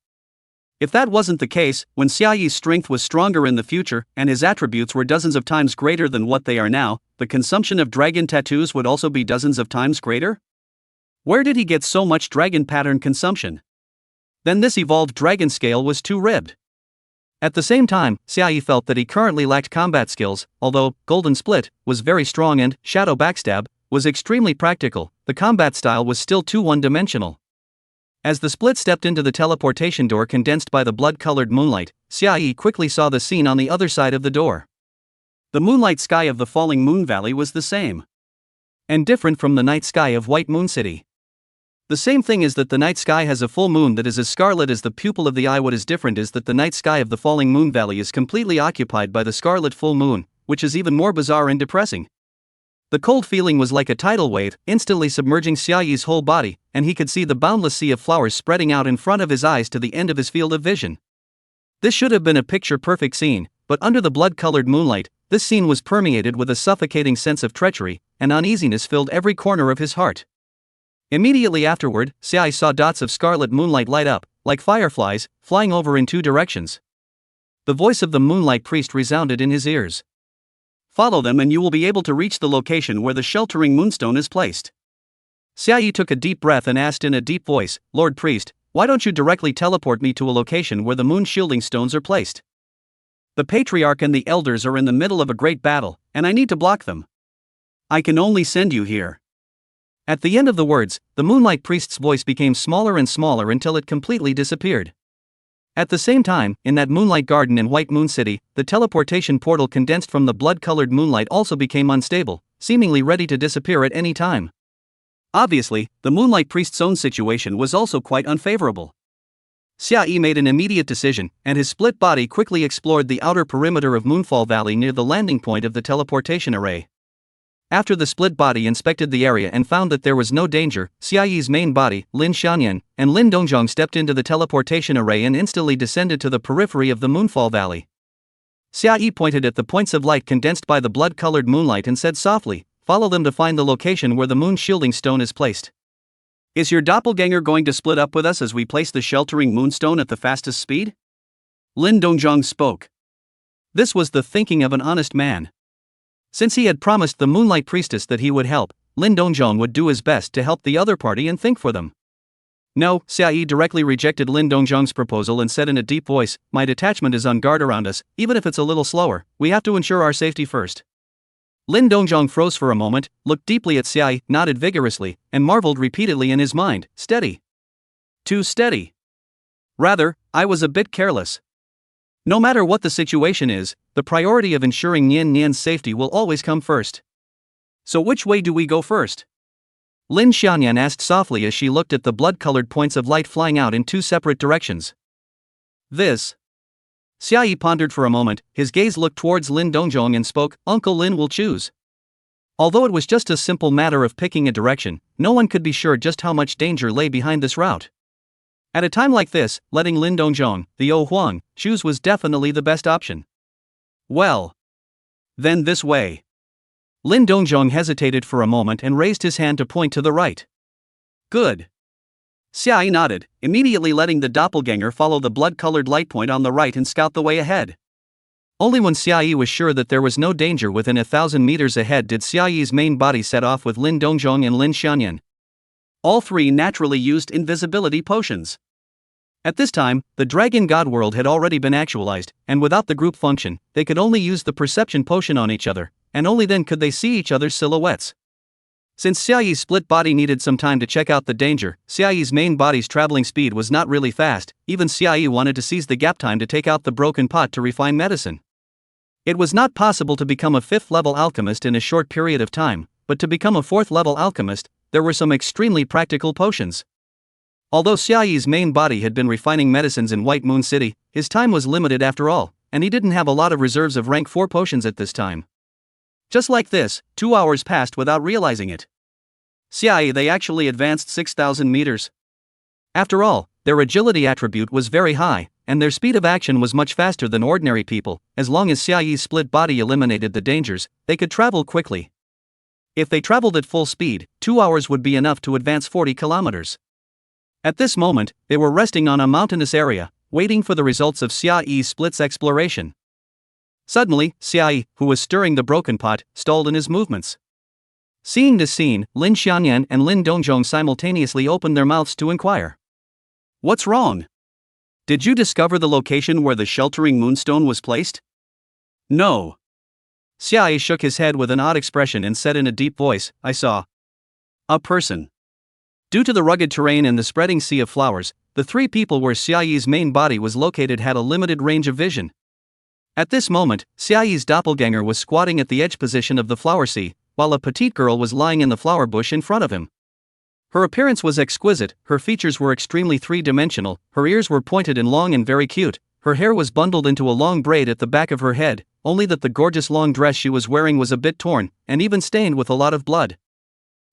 If that wasn't the case, when Xiaoyi's strength was stronger in the future, and his attributes were dozens of times greater than what they are now, the consumption of dragon tattoos would also be dozens of times greater? Where did he get so much dragon pattern consumption? Then this evolved dragon scale was too ribbed. At the same time, Xiaoyi felt that he currently lacked combat skills. Although Golden Split was very strong and Shadow Backstab was extremely practical, the combat style was still too one-dimensional. As the split stepped into the teleportation door condensed by the blood-colored moonlight, Xiaoyi quickly saw the scene on the other side of the door. The moonlight sky of the falling moon valley was the same, and different from the night sky of White Moon City. The same thing is that the night sky has a full moon that is as scarlet as the pupil of the eye. What is different is that the night sky of the falling moon valley is completely occupied by the scarlet full moon, which is even more bizarre and depressing. The cold feeling was like a tidal wave, instantly submerging Xiaoyi's whole body, and he could see the boundless sea of flowers spreading out in front of his eyes to the end of his field of vision. This should have been a picture-perfect scene, but under the blood-colored moonlight, this scene was permeated with a suffocating sense of treachery, and uneasiness filled every corner of his heart. Immediately afterward, Xiaoyi saw dots of scarlet moonlight light up, like fireflies, flying over in 2 directions. The voice of the Moonlight Priest resounded in his ears. Follow them and you will be able to reach the location where the sheltering moonstone is placed. Xiaoyi took a deep breath and asked in a deep voice, Lord Priest, why don't you directly teleport me to a location where the moon shielding stones are placed? The Patriarch and the Elders are in the middle of a great battle, and I need to block them. I can only send you here. At the end of the words, the Moonlight Priest's voice became smaller and smaller until it completely disappeared. At the same time, in that moonlight garden in White Moon City, the teleportation portal condensed from the blood-colored moonlight also became unstable, seemingly ready to disappear at any time. Obviously, the Moonlight Priest's own situation was also quite unfavorable. Xia made an immediate decision, and his split body quickly explored the outer perimeter of Moonfall Valley near the landing point of the teleportation array. After the split body inspected the area and found that there was no danger, Xiaoyi's main body, Lin Xianyan, and Lin Dongzhong stepped into the teleportation array and instantly descended to the periphery of the Moonfall Valley. Xiaoyi pointed at the points of light condensed by the blood-colored moonlight and said softly, "Follow them to find the location where the moon shielding stone is placed." "Is your doppelganger going to split up with us as we place the sheltering moonstone at the fastest speed?" Lin Dongzhong spoke. This was the thinking of an honest man. Since he had promised the Moonlight Priestess that he would help, Lin Dongzhong would do his best to help the other party and think for them. No, Xiaoyi directly rejected Lin Dongzhong's proposal and said in a deep voice, "My detachment is on guard around us, even if it's a little slower, we have to ensure our safety first." Lin Dongzhong froze for a moment, looked deeply at Xiaoyi, nodded vigorously, and marveled repeatedly in his mind, "Steady. Too steady. Rather, I was a bit careless. No matter what the situation is, the priority of ensuring Nian Nian's safety will always come first. So which way do we go first?" Lin Xianyan asked softly as she looked at the blood-colored points of light flying out in two separate directions. "This." Xiaoyi pondered for a moment, his gaze looked towards Lin Dongzhong and spoke, "Uncle Lin will choose." Although it was just a simple matter of picking a direction, no one could be sure just how much danger lay behind this route. At a time like this, letting Lin Dongzhong, the O Huang, choose was definitely the best option. "Well, then this way." Lin Dongzhong hesitated for a moment and raised his hand to point to the right. "Good." Xiaoyi nodded, immediately letting the doppelganger follow the blood-colored light point on the right and scout the way ahead. Only when Xiaoyi was sure that there was no danger within 1,000 meters ahead did Xiaoyi's main body set off with Lin Dongzhong and Lin Xianyan. All three naturally used invisibility potions. At this time, the Dragon God world had already been actualized, and without the group function, they could only use the perception potion on each other, and only then could they see each other's silhouettes. Since Xiaoyi's split body needed some time to check out the danger, Xiaoyi's main body's traveling speed was not really fast. Even Xiaoyi wanted to seize the gap time to take out the broken pot to refine medicine. It was not possible to become a 5th-level alchemist in a short period of time, but to become a 4th-level alchemist, there were some extremely practical potions. Although Xiaoyi's main body had been refining medicines in White Moon City, his time was limited after all, and he didn't have a lot of reserves of rank 4 potions at this time. Just like this, 2 hours passed without realizing it. Xiaoyi, they actually advanced 6,000 meters. After all, their agility attribute was very high, and their speed of action was much faster than ordinary people. As long as Xiaoyi's split body eliminated the dangers, they could travel quickly. If they traveled at full speed, 2 hours would be enough to advance 40 kilometers. At this moment, they were resting on a mountainous area, waiting for the results of Xiaoyi's split's exploration. Suddenly, Xiaoyi, who was stirring the broken pot, stalled in his movements. Seeing this scene, Lin Xianyan and Lin Dongzhong simultaneously opened their mouths to inquire. "What's wrong? Did you discover the location where the sheltering moonstone was placed?" "No." Xiaoyi shook his head with an odd expression and said in a deep voice, "I saw a person." Due to the rugged terrain and the spreading sea of flowers, the 3 people where Xiaoyi's main body was located had a limited range of vision. At this moment, Xiaoyi's doppelganger was squatting at the edge position of the flower sea, while a petite girl was lying in the flower bush in front of him. Her appearance was exquisite, her features were extremely 3-dimensional, her ears were pointed and long and very cute, her hair was bundled into a long braid at the back of her head, only that the gorgeous long dress she was wearing was a bit torn, and even stained with a lot of blood.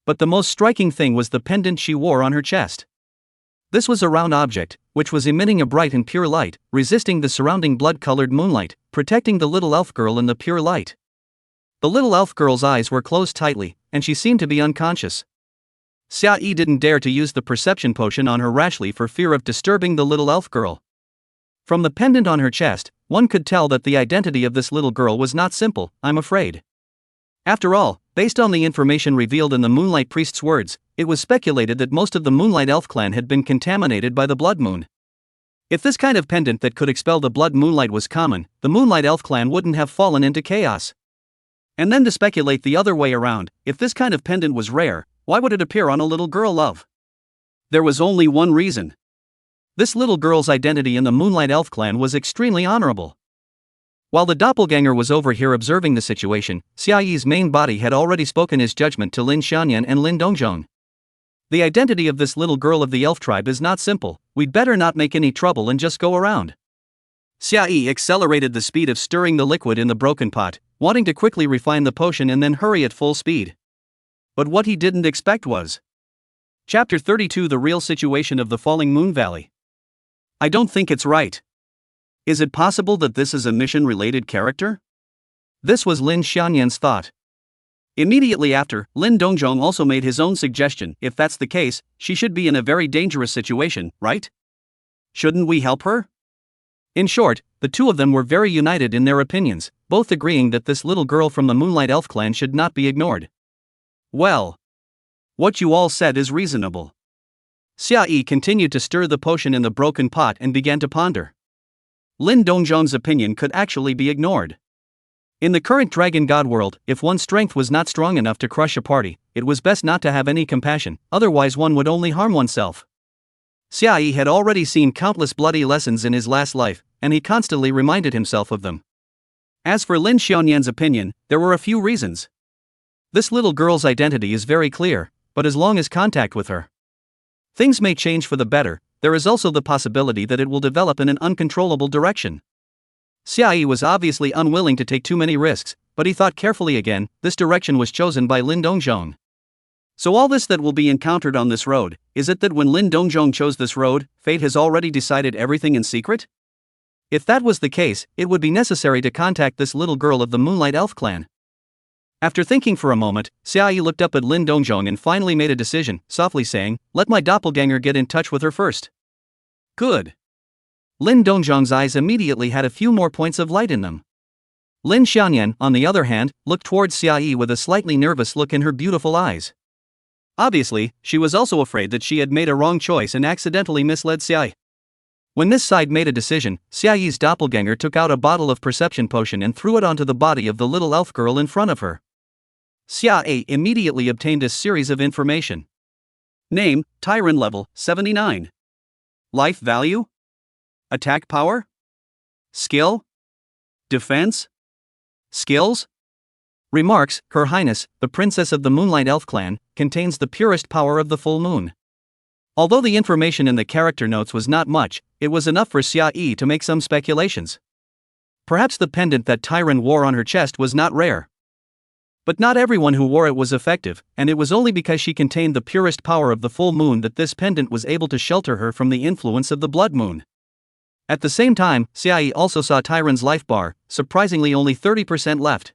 But the most striking thing was the pendant she wore on her chest. This was a round object, which was emitting a bright and pure light, resisting the surrounding blood-colored moonlight, protecting the little elf girl in the pure light. The little elf girl's eyes were closed tightly, and she seemed to be unconscious. Xiaoyi didn't dare to use the perception potion on her rashly for fear of disturbing the little elf girl. From the pendant on her chest, one could tell that the identity of this little girl was not simple, I'm afraid. After all, based on the information revealed in the Moonlight Priest's words, it was speculated that most of the Moonlight Elf clan had been contaminated by the Blood Moon. If this kind of pendant that could expel the blood moonlight was common, the Moonlight Elf clan wouldn't have fallen into chaos. And then to speculate the other way around, if this kind of pendant was rare, why would it appear on a little girl love? There was only one reason. This little girl's identity in the Moonlight Elf clan was extremely honorable. While the doppelganger was over here observing the situation, Xiaoyi's main body had already spoken his judgment to Lin Xiaoyan and Lin Dongjong. The identity of this little girl of the elf tribe is not simple, we'd better not make any trouble and just go around. Xiaoyi accelerated the speed of stirring the liquid in the broken pot, wanting to quickly refine the potion and then hurry at full speed. But what he didn't expect was Chapter 32: The Real Situation of the Falling Moon Valley. I don't think it's right. Is it possible that this is a mission-related character? This was Lin Xiaoyan's thought. Immediately after, Lin Dongjong also made his own suggestion. If that's the case, she should be in a very dangerous situation, right? Shouldn't we help her? In short, the two of them were very united in their opinions, both agreeing that this little girl from the Moonlight Elf clan should not be ignored. Well, what you all said is reasonable. Xiaoyi continued to stir the potion in the broken pot and began to ponder. Lin Dongjong's opinion could actually be ignored. In the current Dragon God world, if one's strength was not strong enough to crush a party, it was best not to have any compassion, otherwise one would only harm oneself. Xiaoyi had already seen countless bloody lessons in his last life, and he constantly reminded himself of them. As for Lin Xiaoyan's opinion, there were a few reasons. This little girl's identity is very clear, but as long as contact with her, things may change for the better. There is also the possibility that it will develop in an uncontrollable direction. Xiaoyi was obviously unwilling to take too many risks, but he thought carefully again. This direction was chosen by Lin Dongjong. So all this that will be encountered on this road, is it that when Lin Dongjong chose this road, fate has already decided everything in secret? If that was the case, it would be necessary to contact this little girl of the Moonlight Elf clan. After thinking for a moment, Xiaoyi looked up at Lin Dongjong and finally made a decision, softly saying, "Let my doppelganger get in touch with her first." Good. Lin Dongjong's eyes immediately had a few more points of light in them. Lin Xiaoyan, on the other hand, looked towards Xiaoyi with a slightly nervous look in her beautiful eyes. Obviously, she was also afraid that she had made a wrong choice and accidentally misled Xiaoyi. When this side made a decision, Xiaoyi's doppelganger took out a bottle of perception potion and threw it onto the body of the little elf girl in front of her. Xiaoyi immediately obtained a series of information. Name, Tyrant level, 79. Life value? Attack power? Skill? Defense? Skills? Remarks: Her Highness, the Princess of the Moonlight Elf clan, contains the purest power of the full moon. Although the information in the character notes was not much, it was enough for Xiaoyi to make some speculations. Perhaps the pendant that Tyrant wore on her chest was not rare. But not everyone who wore it was effective, and it was only because she contained the purest power of the full moon that this pendant was able to shelter her from the influence of the blood moon. At the same time, Xiaoyi also saw Tyrant's life bar, surprisingly only 30% left.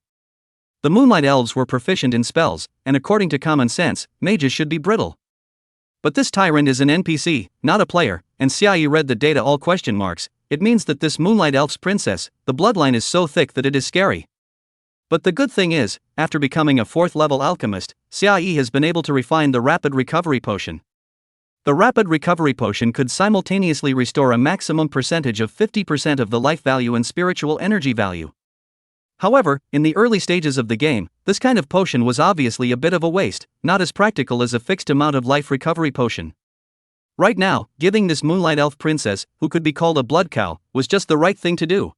The Moonlight Elves were proficient in spells, and according to common sense, mages should be brittle. But this Tyrant is an NPC, not a player, and Xiaoyi read the data all question marks. It means that this Moonlight Elf's princess, the bloodline is so thick that it is scary. But the good thing is, after becoming a 4th level alchemist, Xiaoyi has been able to refine the Rapid Recovery Potion. The Rapid Recovery Potion could simultaneously restore a maximum percentage of 50% of the life value and spiritual energy value. However, in the early stages of the game, this kind of potion was obviously a bit of a waste, not as practical as a fixed amount of life recovery potion. Right now, giving this Moonlight Elf princess, who could be called a blood cow, was just the right thing to do.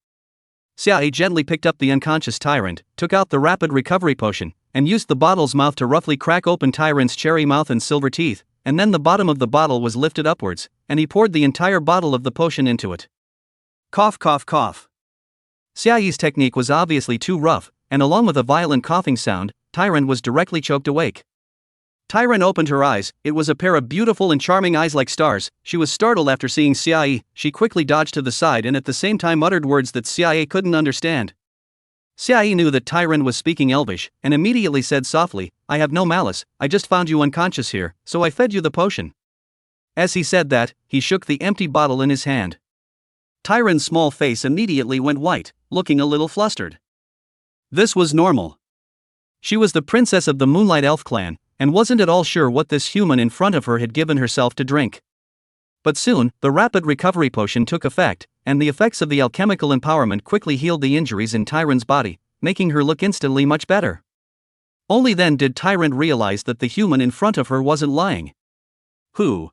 Xiaoyi gently picked up the unconscious Tyrant, took out the Rapid Recovery Potion, and used the bottle's mouth to roughly crack open Tyrant's cherry mouth and silver teeth, and then the bottom of the bottle was lifted upwards, and he poured the entire bottle of the potion into it. Cough, cough, cough. Xiaoyi's technique was obviously too rough, and along with a violent coughing sound, Tyrant was directly choked awake. Tyrant opened her eyes. It was a pair of beautiful and charming eyes like stars. She was startled after seeing Xiaoyi. She quickly dodged to the side and at the same time uttered words that Xiaoyi couldn't understand. Xiaoyi knew that Tyrant was speaking Elvish, and immediately said softly, "I have no malice, I just found you unconscious here, so I fed you the potion." As he said that, he shook the empty bottle in his hand. Tyrant's small face immediately went white, looking a little flustered. This was normal. She was the princess of the Moonlight Elf clan, and wasn't at all sure what this human in front of her had given herself to drink. But soon, the Rapid Recovery Potion took effect, and the effects of the alchemical empowerment quickly healed the injuries in Tyrant's body, making her look instantly much better. Only then did Tyrant realize that the human in front of her wasn't lying. Who?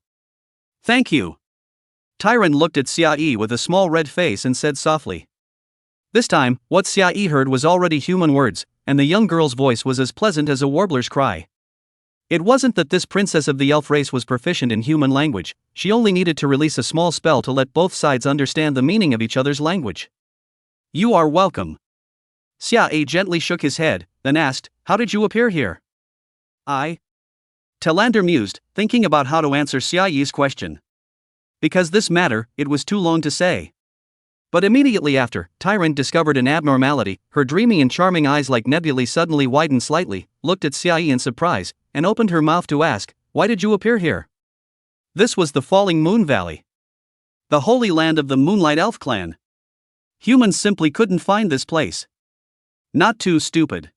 Thank you. Tyron looked at Xia with a small red face and said softly. This time, what Xia heard was already human words, and the young girl's voice was as pleasant as a warbler's cry. It wasn't that this princess of the elf race was proficient in human language, she only needed to release a small spell to let both sides understand the meaning of each other's language. You are welcome. Xia gently shook his head, then asked, how did you appear here? Talander mused, thinking about how to answer Xia question. Because this matter, it was too long to say. But immediately after, Tyron discovered an abnormality. Her dreamy and charming eyes like nebulae suddenly widened slightly, looked at Xia in surprise, and opened her mouth to ask, why did you appear here? This was the Falling Moon Valley. The holy land of the Moonlight Elf clan. Humans simply couldn't find this place. Not too stupid.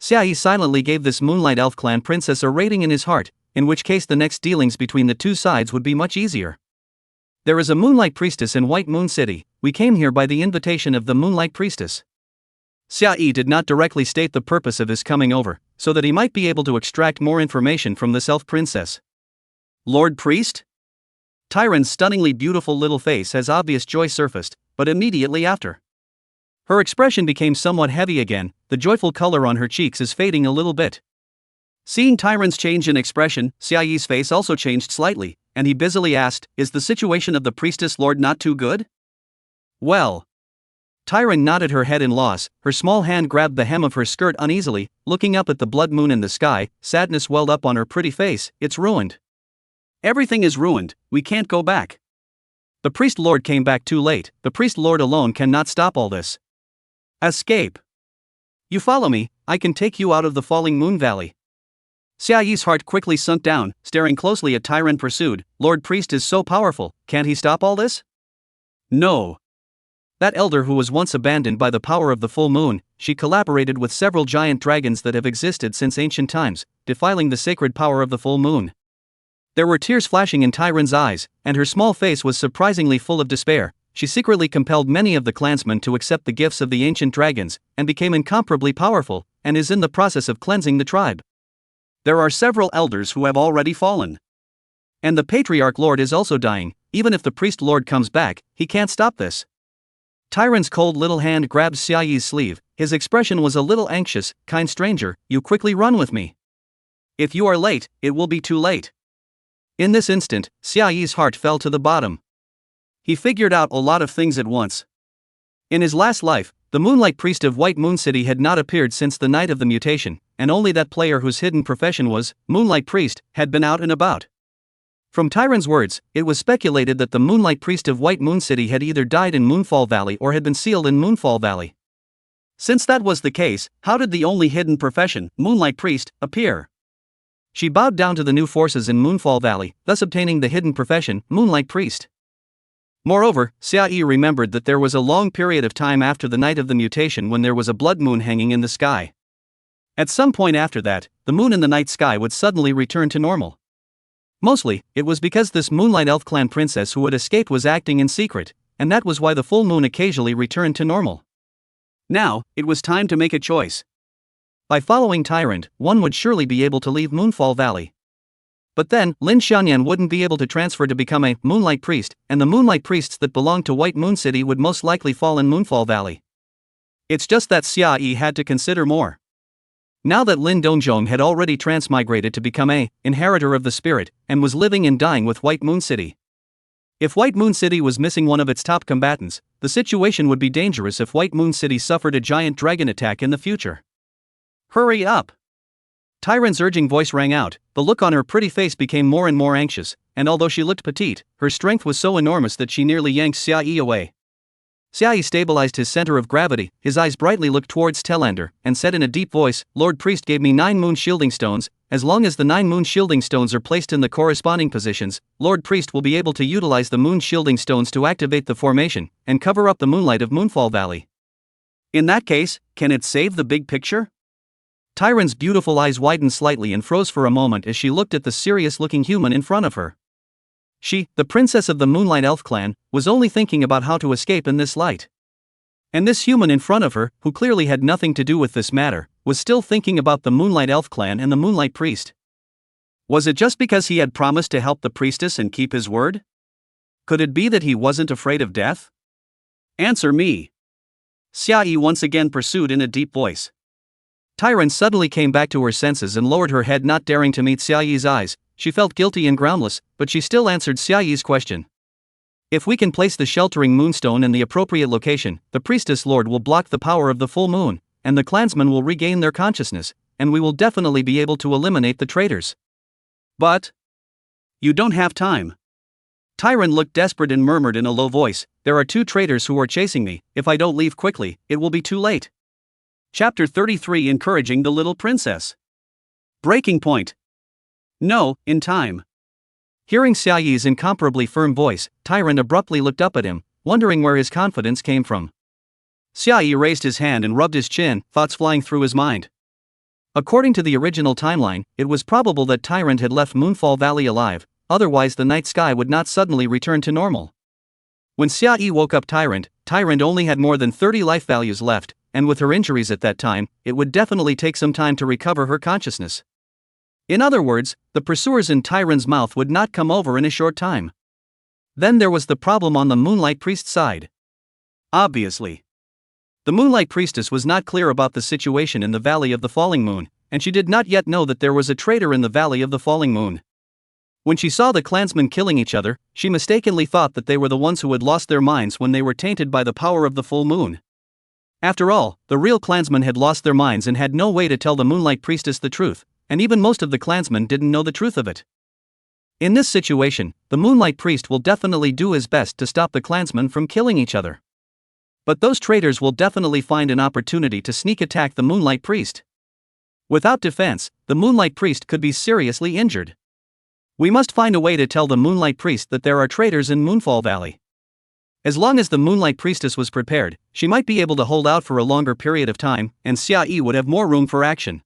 Xia silently gave this Moonlight Elf clan princess a rating in his heart, in which case the next dealings between the two sides would be much easier. There is a Moonlight Priestess in White Moon City. We came here by the invitation of the Moonlight Priestess. Xia did not directly state the purpose of his coming over, so that he might be able to extract more information from this elf princess. Lord Priest? Tyron's stunningly beautiful little face has obvious joy surfaced, but immediately after. Her expression became somewhat heavy again, the joyful color on her cheeks is fading a little bit. Seeing Tyron's change in expression, Xiao's face also changed slightly, and he busily asked, is the situation of the priestess lord not too good? Well. Tyron nodded her head in loss, her small hand grabbed the hem of her skirt uneasily, looking up at the blood moon in the sky, sadness welled up on her pretty face, it's ruined. Everything is ruined, we can't go back. The priest lord came back too late, the priest lord alone cannot stop all this. Escape. You follow me, I can take you out of the Falling Moon Valley. Xiao's heart quickly sunk down, staring closely at Tyron pursued, Lord Priest is so powerful, can't he stop all this? No. That elder who was once abandoned by the power of the full moon, she collaborated with several giant dragons that have existed since ancient times, defiling the sacred power of the full moon. There were tears flashing in Tyron's eyes, and her small face was surprisingly full of despair. She secretly compelled many of the clansmen to accept the gifts of the ancient dragons, and became incomparably powerful, and is in the process of cleansing the tribe. There are several elders who have already fallen. And the Patriarch Lord is also dying, even if the Priest Lord comes back, he can't stop this. Tyron's cold little hand grabbed Xiao's sleeve, his expression was a little anxious, kind stranger, you quickly run with me. If you are late, it will be too late. In this instant, Xiao's heart fell to the bottom. He figured out a lot of things at once. In his last life, the Moonlight Priest of White Moon City had not appeared since the night of the mutation, and only that player whose hidden profession was Moonlight Priest had been out and about. From Tyron's words, it was speculated that the Moonlight Priest of White Moon City had either died in Moonfall Valley or had been sealed in Moonfall Valley. Since that was the case, how did the only hidden profession, Moonlight Priest, appear? She bowed down to the new forces in Moonfall Valley, thus obtaining the hidden profession, Moonlight Priest. Moreover, Xia remembered that there was a long period of time after the night of the mutation when there was a blood moon hanging in the sky. At some point after that, the moon in the night sky would suddenly return to normal. Mostly, it was because this Moonlight Elf clan princess who had escaped was acting in secret, and that was why the full moon occasionally returned to normal. Now, it was time to make a choice. By following Tyrant, one would surely be able to leave Moonfall Valley. But then, Lin Xianyan wouldn't be able to transfer to become a Moonlight Priest, and the Moonlight Priests that belonged to White Moon City would most likely fall in Moonfall Valley. It's just that Xia had to consider more. Now that Lin Dongzhong had already transmigrated to become a inheritor of the spirit, and was living and dying with White Moon City. If White Moon City was missing one of its top combatants, the situation would be dangerous if White Moon City suffered a giant dragon attack in the future. Hurry up! Tyron's urging voice rang out, the look on her pretty face became more and more anxious, and although she looked petite, her strength was so enormous that she nearly yanked Xia away. Xia stabilized his center of gravity, his eyes brightly looked towards Talander, and said in a deep voice, Lord Priest gave me 9 moon shielding stones, as long as the 9 moon shielding stones are placed in the corresponding positions, Lord Priest will be able to utilize the moon shielding stones to activate the formation, and cover up the moonlight of Moonfall Valley. In that case, can it save the big picture? Tyron's beautiful eyes widened slightly and froze for a moment as she looked at the serious-looking human in front of her. She, the princess of the Moonlight Elf clan, was only thinking about how to escape in this light. And this human in front of her, who clearly had nothing to do with this matter, was still thinking about the Moonlight Elf clan and the Moonlight Priest. Was it just because he had promised to help the priestess and keep his word? Could it be that he wasn't afraid of death? Answer me. Xia once again pursued in a deep voice. Tyrant suddenly came back to her senses and lowered her head, not daring to meet Xia eyes. She felt guilty and groundless, but she still answered Xia question. If we can place the sheltering moonstone in the appropriate location, the priestess lord will block the power of the full moon, and the clansmen will regain their consciousness, and we will definitely be able to eliminate the traitors. But you don't have time. Tyrant looked desperate and murmured in a low voice, there are 2 traitors who are chasing me. If I don't leave quickly, it will be too late. Chapter 33, Encouraging the Little Princess. Breaking point. No, in time. Hearing Xiaoyi's incomparably firm voice, Tyrant abruptly looked up at him, wondering where his confidence came from. Xiaoyi raised his hand and rubbed his chin, thoughts flying through his mind. According to the original timeline, it was probable that Tyrant had left Moonfall Valley alive, otherwise the night sky would not suddenly return to normal. When Xiaoyi woke up Tyrant only had more than 30 life values left, and with her injuries at that time, it would definitely take some time to recover her consciousness. In other words, the pursuers in Tyrant's mouth would not come over in a short time. Then there was the problem on the Moonlight Priest side. Obviously, the Moonlight Priestess was not clear about the situation in the Valley of the Falling Moon, and she did not yet know that there was a traitor in the Valley of the Falling Moon. When she saw the clansmen killing each other, she mistakenly thought that they were the ones who had lost their minds when they were tainted by the power of the full moon. After all, the real clansmen had lost their minds and had no way to tell the Moonlight Priestess the truth, and even most of the clansmen didn't know the truth of it. In this situation, the Moonlight Priest will definitely do his best to stop the clansmen from killing each other. But those traitors will definitely find an opportunity to sneak attack the Moonlight Priest. Without defense, the Moonlight Priest could be seriously injured. We must find a way to tell the Moonlight Priest that there are traitors in Moonfall Valley. As long as the Moonlight Priestess was prepared, she might be able to hold out for a longer period of time, and Xia Yi would have more room for action.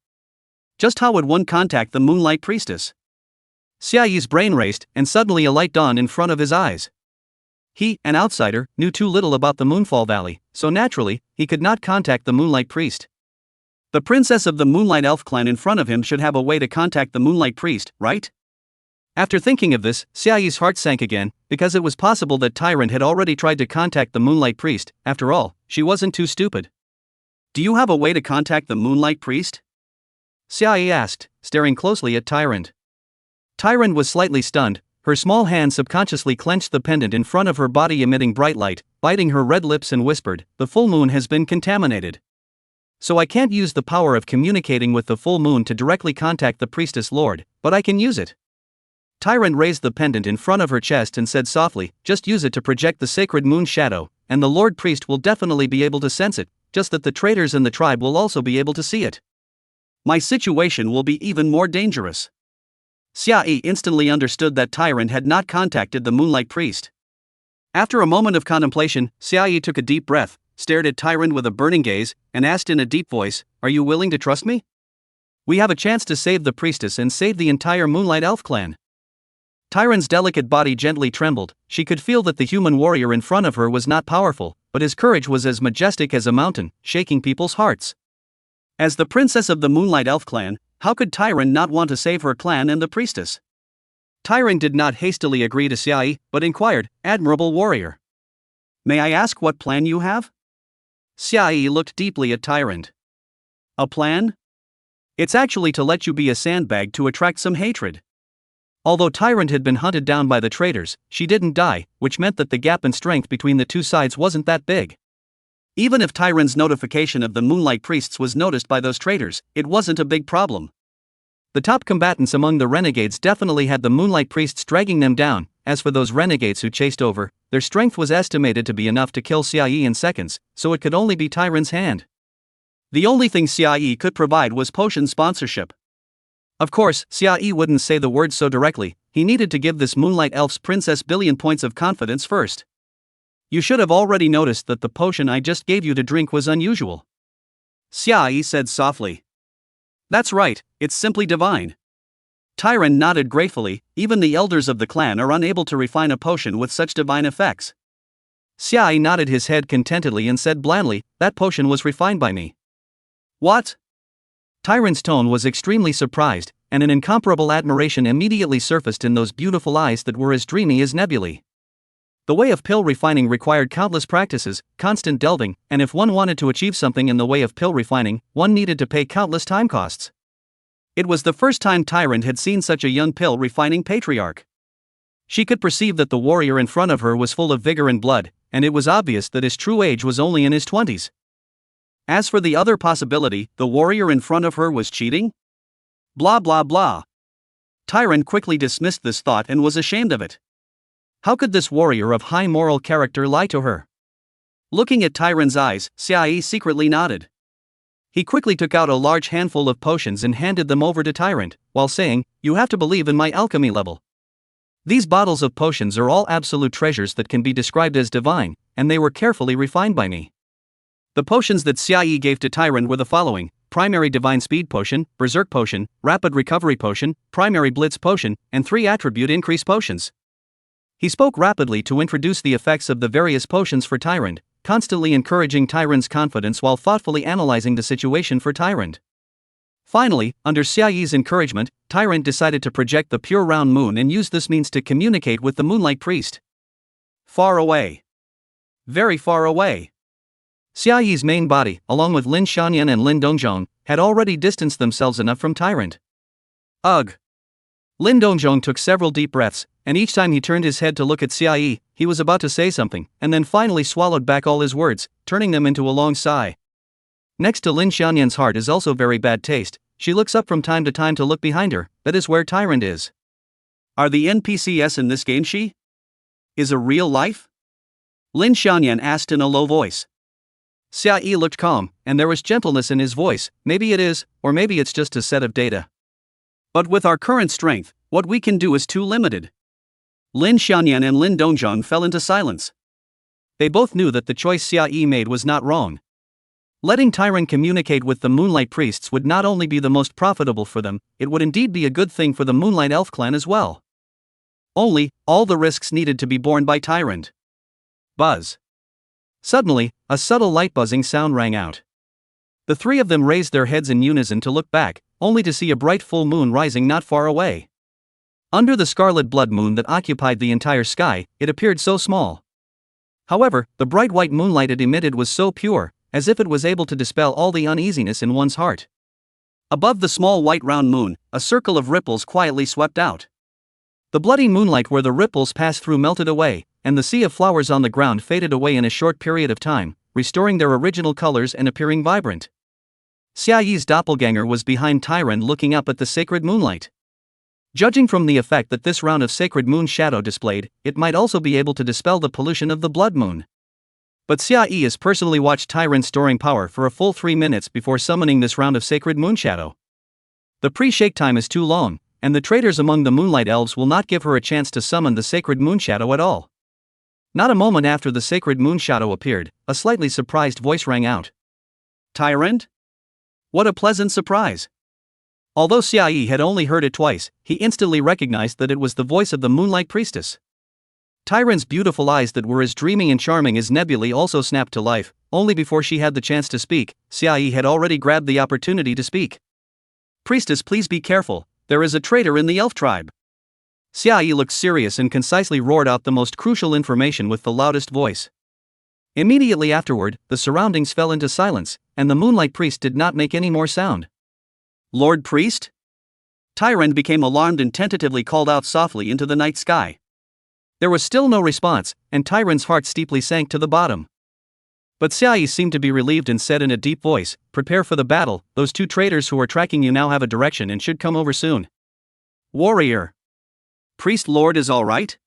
Just how would one contact the Moonlight Priestess? Xia Yi's brain raced, and suddenly a light dawned in front of his eyes. He, an outsider, knew too little about the Moonfall Valley, so naturally, he could not contact the Moonlight Priest. The princess of the Moonlight Elf clan in front of him should have a way to contact the Moonlight Priest, right? After thinking of this, Xia Yi's heart sank again, because it was possible that Tyrant had already tried to contact the Moonlight Priest. After all, she wasn't too stupid. Do you have a way to contact the Moonlight Priest? Xia Yi asked, staring closely at Tyrant. Tyrant was slightly stunned, her small hand subconsciously clenched the pendant in front of her body, emitting bright light, biting her red lips, and whispered, "The full moon has been contaminated. So I can't use the power of communicating with the full moon to directly contact the Priestess Lord, but I can use it." Tyrant raised the pendant in front of her chest and said softly, "Just use it to project the sacred moon shadow, and the Lord Priest will definitely be able to sense it, just that the traitors in the tribe will also be able to see it. My situation will be even more dangerous." Xia Yi instantly understood that Tyrant had not contacted the Moonlight Priest. After a moment of contemplation, Xia Yi took a deep breath, stared at Tyrant with a burning gaze, and asked in a deep voice, "Are you willing to trust me? We have a chance to save the priestess and save the entire Moonlight Elf clan." Tyrant's delicate body gently trembled. She could feel that the human warrior in front of her was not powerful, but his courage was as majestic as a mountain, shaking people's hearts. As the princess of the Moonlight Elf clan, how could Tyrant not want to save her clan and the priestess? Tyrant did not hastily agree to Xia Yi, but inquired, "Admirable warrior, may I ask what plan you have?" Xia Yi looked deeply at Tyrant. "A plan? It's actually to let you be a sandbag to attract some hatred." Although Tyrant had been hunted down by the traitors, she didn't die, which meant that the gap in strength between the two sides wasn't that big. Even if Tyrant's notification of the Moonlight Priests was noticed by those traitors, it wasn't a big problem. The top combatants among the renegades definitely had the Moonlight Priests dragging them down. As for those renegades who chased over, their strength was estimated to be enough to kill Xia Yi in seconds, so it could only be Tyrant's hand. The only thing Xia Yi could provide was potion sponsorship. Of course, Xia Yi wouldn't say the words so directly. He needed to give this Moonlight Elf's princess billion points of confidence first. "You should have already noticed that the potion I just gave you to drink was unusual," Xia Yi said softly. "That's right, it's simply divine." Tyrant nodded gratefully. Even the elders of the clan are unable to refine a potion with such divine effects. Xia Yi nodded his head contentedly and said blandly, "That potion was refined by me." "What?" Tyrant's tone was extremely surprised, and an incomparable admiration immediately surfaced in those beautiful eyes that were as dreamy as nebulae. The way of pill refining required countless practices, constant delving, and if one wanted to achieve something in the way of pill refining, one needed to pay countless time costs. It was the first time Tyrant had seen such a young pill refining patriarch. She could perceive that the warrior in front of her was full of vigor and blood, and it was obvious that his true age was only in his 20s. As for the other possibility, the warrior in front of her was cheating? Blah blah blah. Tyrant quickly dismissed this thought and was ashamed of it. How could this warrior of high moral character lie to her? Looking at Tyrant's eyes, Xiaoyi secretly nodded. He quickly took out a large handful of potions and handed them over to Tyrant, while saying, "You have to believe in my alchemy level. These bottles of potions are all absolute treasures that can be described as divine, and they were carefully refined by me." The potions that Xiaoyi gave to Tyrant were the following: Primary Divine Speed Potion, Berserk Potion, Rapid Recovery Potion, Primary Blitz Potion, and 3 Attribute Increase Potions. He spoke rapidly to introduce the effects of the various potions for Tyrant, constantly encouraging Tyrant's confidence while thoughtfully analyzing the situation for Tyrant. Finally, under Xiaoyi's encouragement, Tyrant decided to project the pure round moon and use this means to communicate with the Moonlight Priest. Far away. Very far away. Xiaoyi's main body, along with Lin Xianyan and Lin Dongzhong, had already distanced themselves enough from Tyrant. Ugh. Lin Dongzhong took several deep breaths, and each time he turned his head to look at Xiaoyi, he was about to say something, and then finally swallowed back all his words, turning them into a long sigh. Next to Lin Xianyan's heart is also very bad taste. She looks up from time to time to look behind her. That is where Tyrant is. Are the NPCs in this game she? Is a real life? Lin Xianyan asked in a low voice. Xiaoyi looked calm, and there was gentleness in his voice. Maybe it is, or maybe it's just a set of data. But with our current strength, what we can do is too limited. Lin Xianyan and Lin Dongzhong fell into silence. They both knew that the choice Xiaoyi made was not wrong. Letting Tyrant communicate with the Moonlight Priests would not only be the most profitable for them, it would indeed be a good thing for the Moonlight Elf clan as well. Only, all the risks needed to be borne by Tyrant. Buzz. Suddenly, a subtle light buzzing sound rang out. The three of them raised their heads in unison to look back, only to see a bright full moon rising not far away. Under the scarlet blood moon that occupied the entire sky, it appeared so small. However, the bright white moonlight it emitted was so pure, as if it was able to dispel all the uneasiness in one's heart. Above the small white round moon, a circle of ripples quietly swept out. The bloody moonlight where the ripples passed through melted away, and the sea of flowers on the ground faded away in a short period of time, restoring their original colors and appearing vibrant. Xiaoyi's doppelganger was behind Tyrant looking up at the sacred moonlight. Judging from the effect that this round of sacred moon shadow displayed, it might also be able to dispel the pollution of the blood moon. But Xiaoyi has personally watched Tyrant storing power for a full 3 minutes before summoning this round of sacred moon shadow. The pre-shake time is too long, and the traitors among the Moonlight Elves will not give her a chance to summon the sacred moon shadow at all. Not a moment after the sacred moon shadow appeared, a slightly surprised voice rang out. Tyrant? What a pleasant surprise! Although Xiaoyi had only heard it twice, he instantly recognized that it was the voice of the Moonlight Priestess. Tyrant's beautiful eyes that were as dreaming and charming as nebulae also snapped to life. Only before she had the chance to speak, Xiaoyi had already grabbed the opportunity to speak. Priestess, please be careful, there is a traitor in the elf tribe. Xiaoyi looked serious and concisely roared out the most crucial information with the loudest voice. Immediately afterward, the surroundings fell into silence, and the Moonlight Priest did not make any more sound. Lord Priest? Tyrant became alarmed and tentatively called out softly into the night sky. There was still no response, and Tyrant's heart steeply sank to the bottom. But Xiaoyi seemed to be relieved and said in a deep voice, "Prepare for the battle, those 2 traitors who are tracking you now have a direction and should come over soon." Warrior. Priest Lord is alright?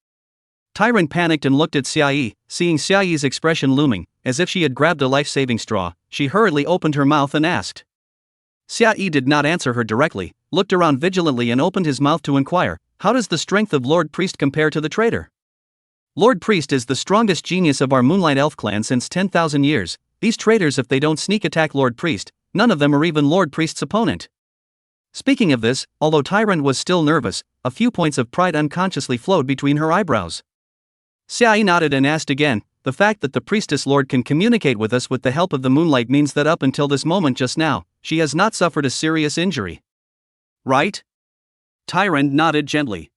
Tyrant panicked and looked at Xiaoyi. Seeing Xiaoyi's expression looming, as if she had grabbed a life-saving straw, she hurriedly opened her mouth and asked. Xiaoyi did not answer her directly, looked around vigilantly and opened his mouth to inquire, "How does the strength of Lord Priest compare to the traitor?" Lord Priest is the strongest genius of our Moonlight Elf clan since 10,000 years. These traitors, if they don't sneak attack Lord Priest, none of them are even Lord Priest's opponent. Speaking of this, although Tyrant was still nervous, a few points of pride unconsciously flowed between her eyebrows. Xiaoyi nodded and asked again, "The fact that the Priestess Lord can communicate with us with the help of the moonlight means that up until this moment just now, she has not suffered a serious injury. Right?" Tyrant nodded gently.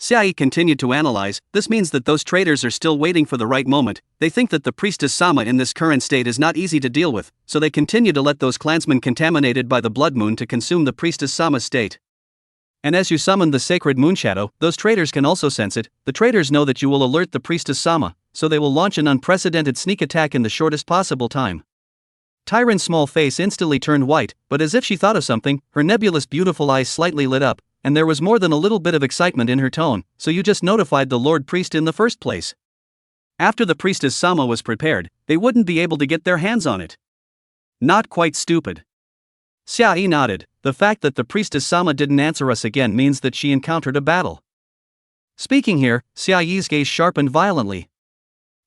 Xiaoyi continued to analyze. This means that those traitors are still waiting for the right moment. They think that the priestess Sama in this current state is not easy to deal with, so they continue to let those clansmen contaminated by the blood moon to consume the priestess Sama's state. And as you summon the sacred moon shadow, those traitors can also sense it. The traitors know that you will alert the priestess Sama, so they will launch an unprecedented sneak attack in the shortest possible time. Tyron's small face instantly turned white, but as if she thought of something, her nebulous beautiful eyes slightly lit up, and there was more than a little bit of excitement in her tone. So you just notified the Lord Priest in the first place? After the priestess Sama was prepared, they wouldn't be able to get their hands on it. Not quite stupid. Xiaoyi nodded. The fact that the priestess Sama didn't answer us again means that she encountered a battle. Speaking here, Xiaoyi's gaze sharpened violently.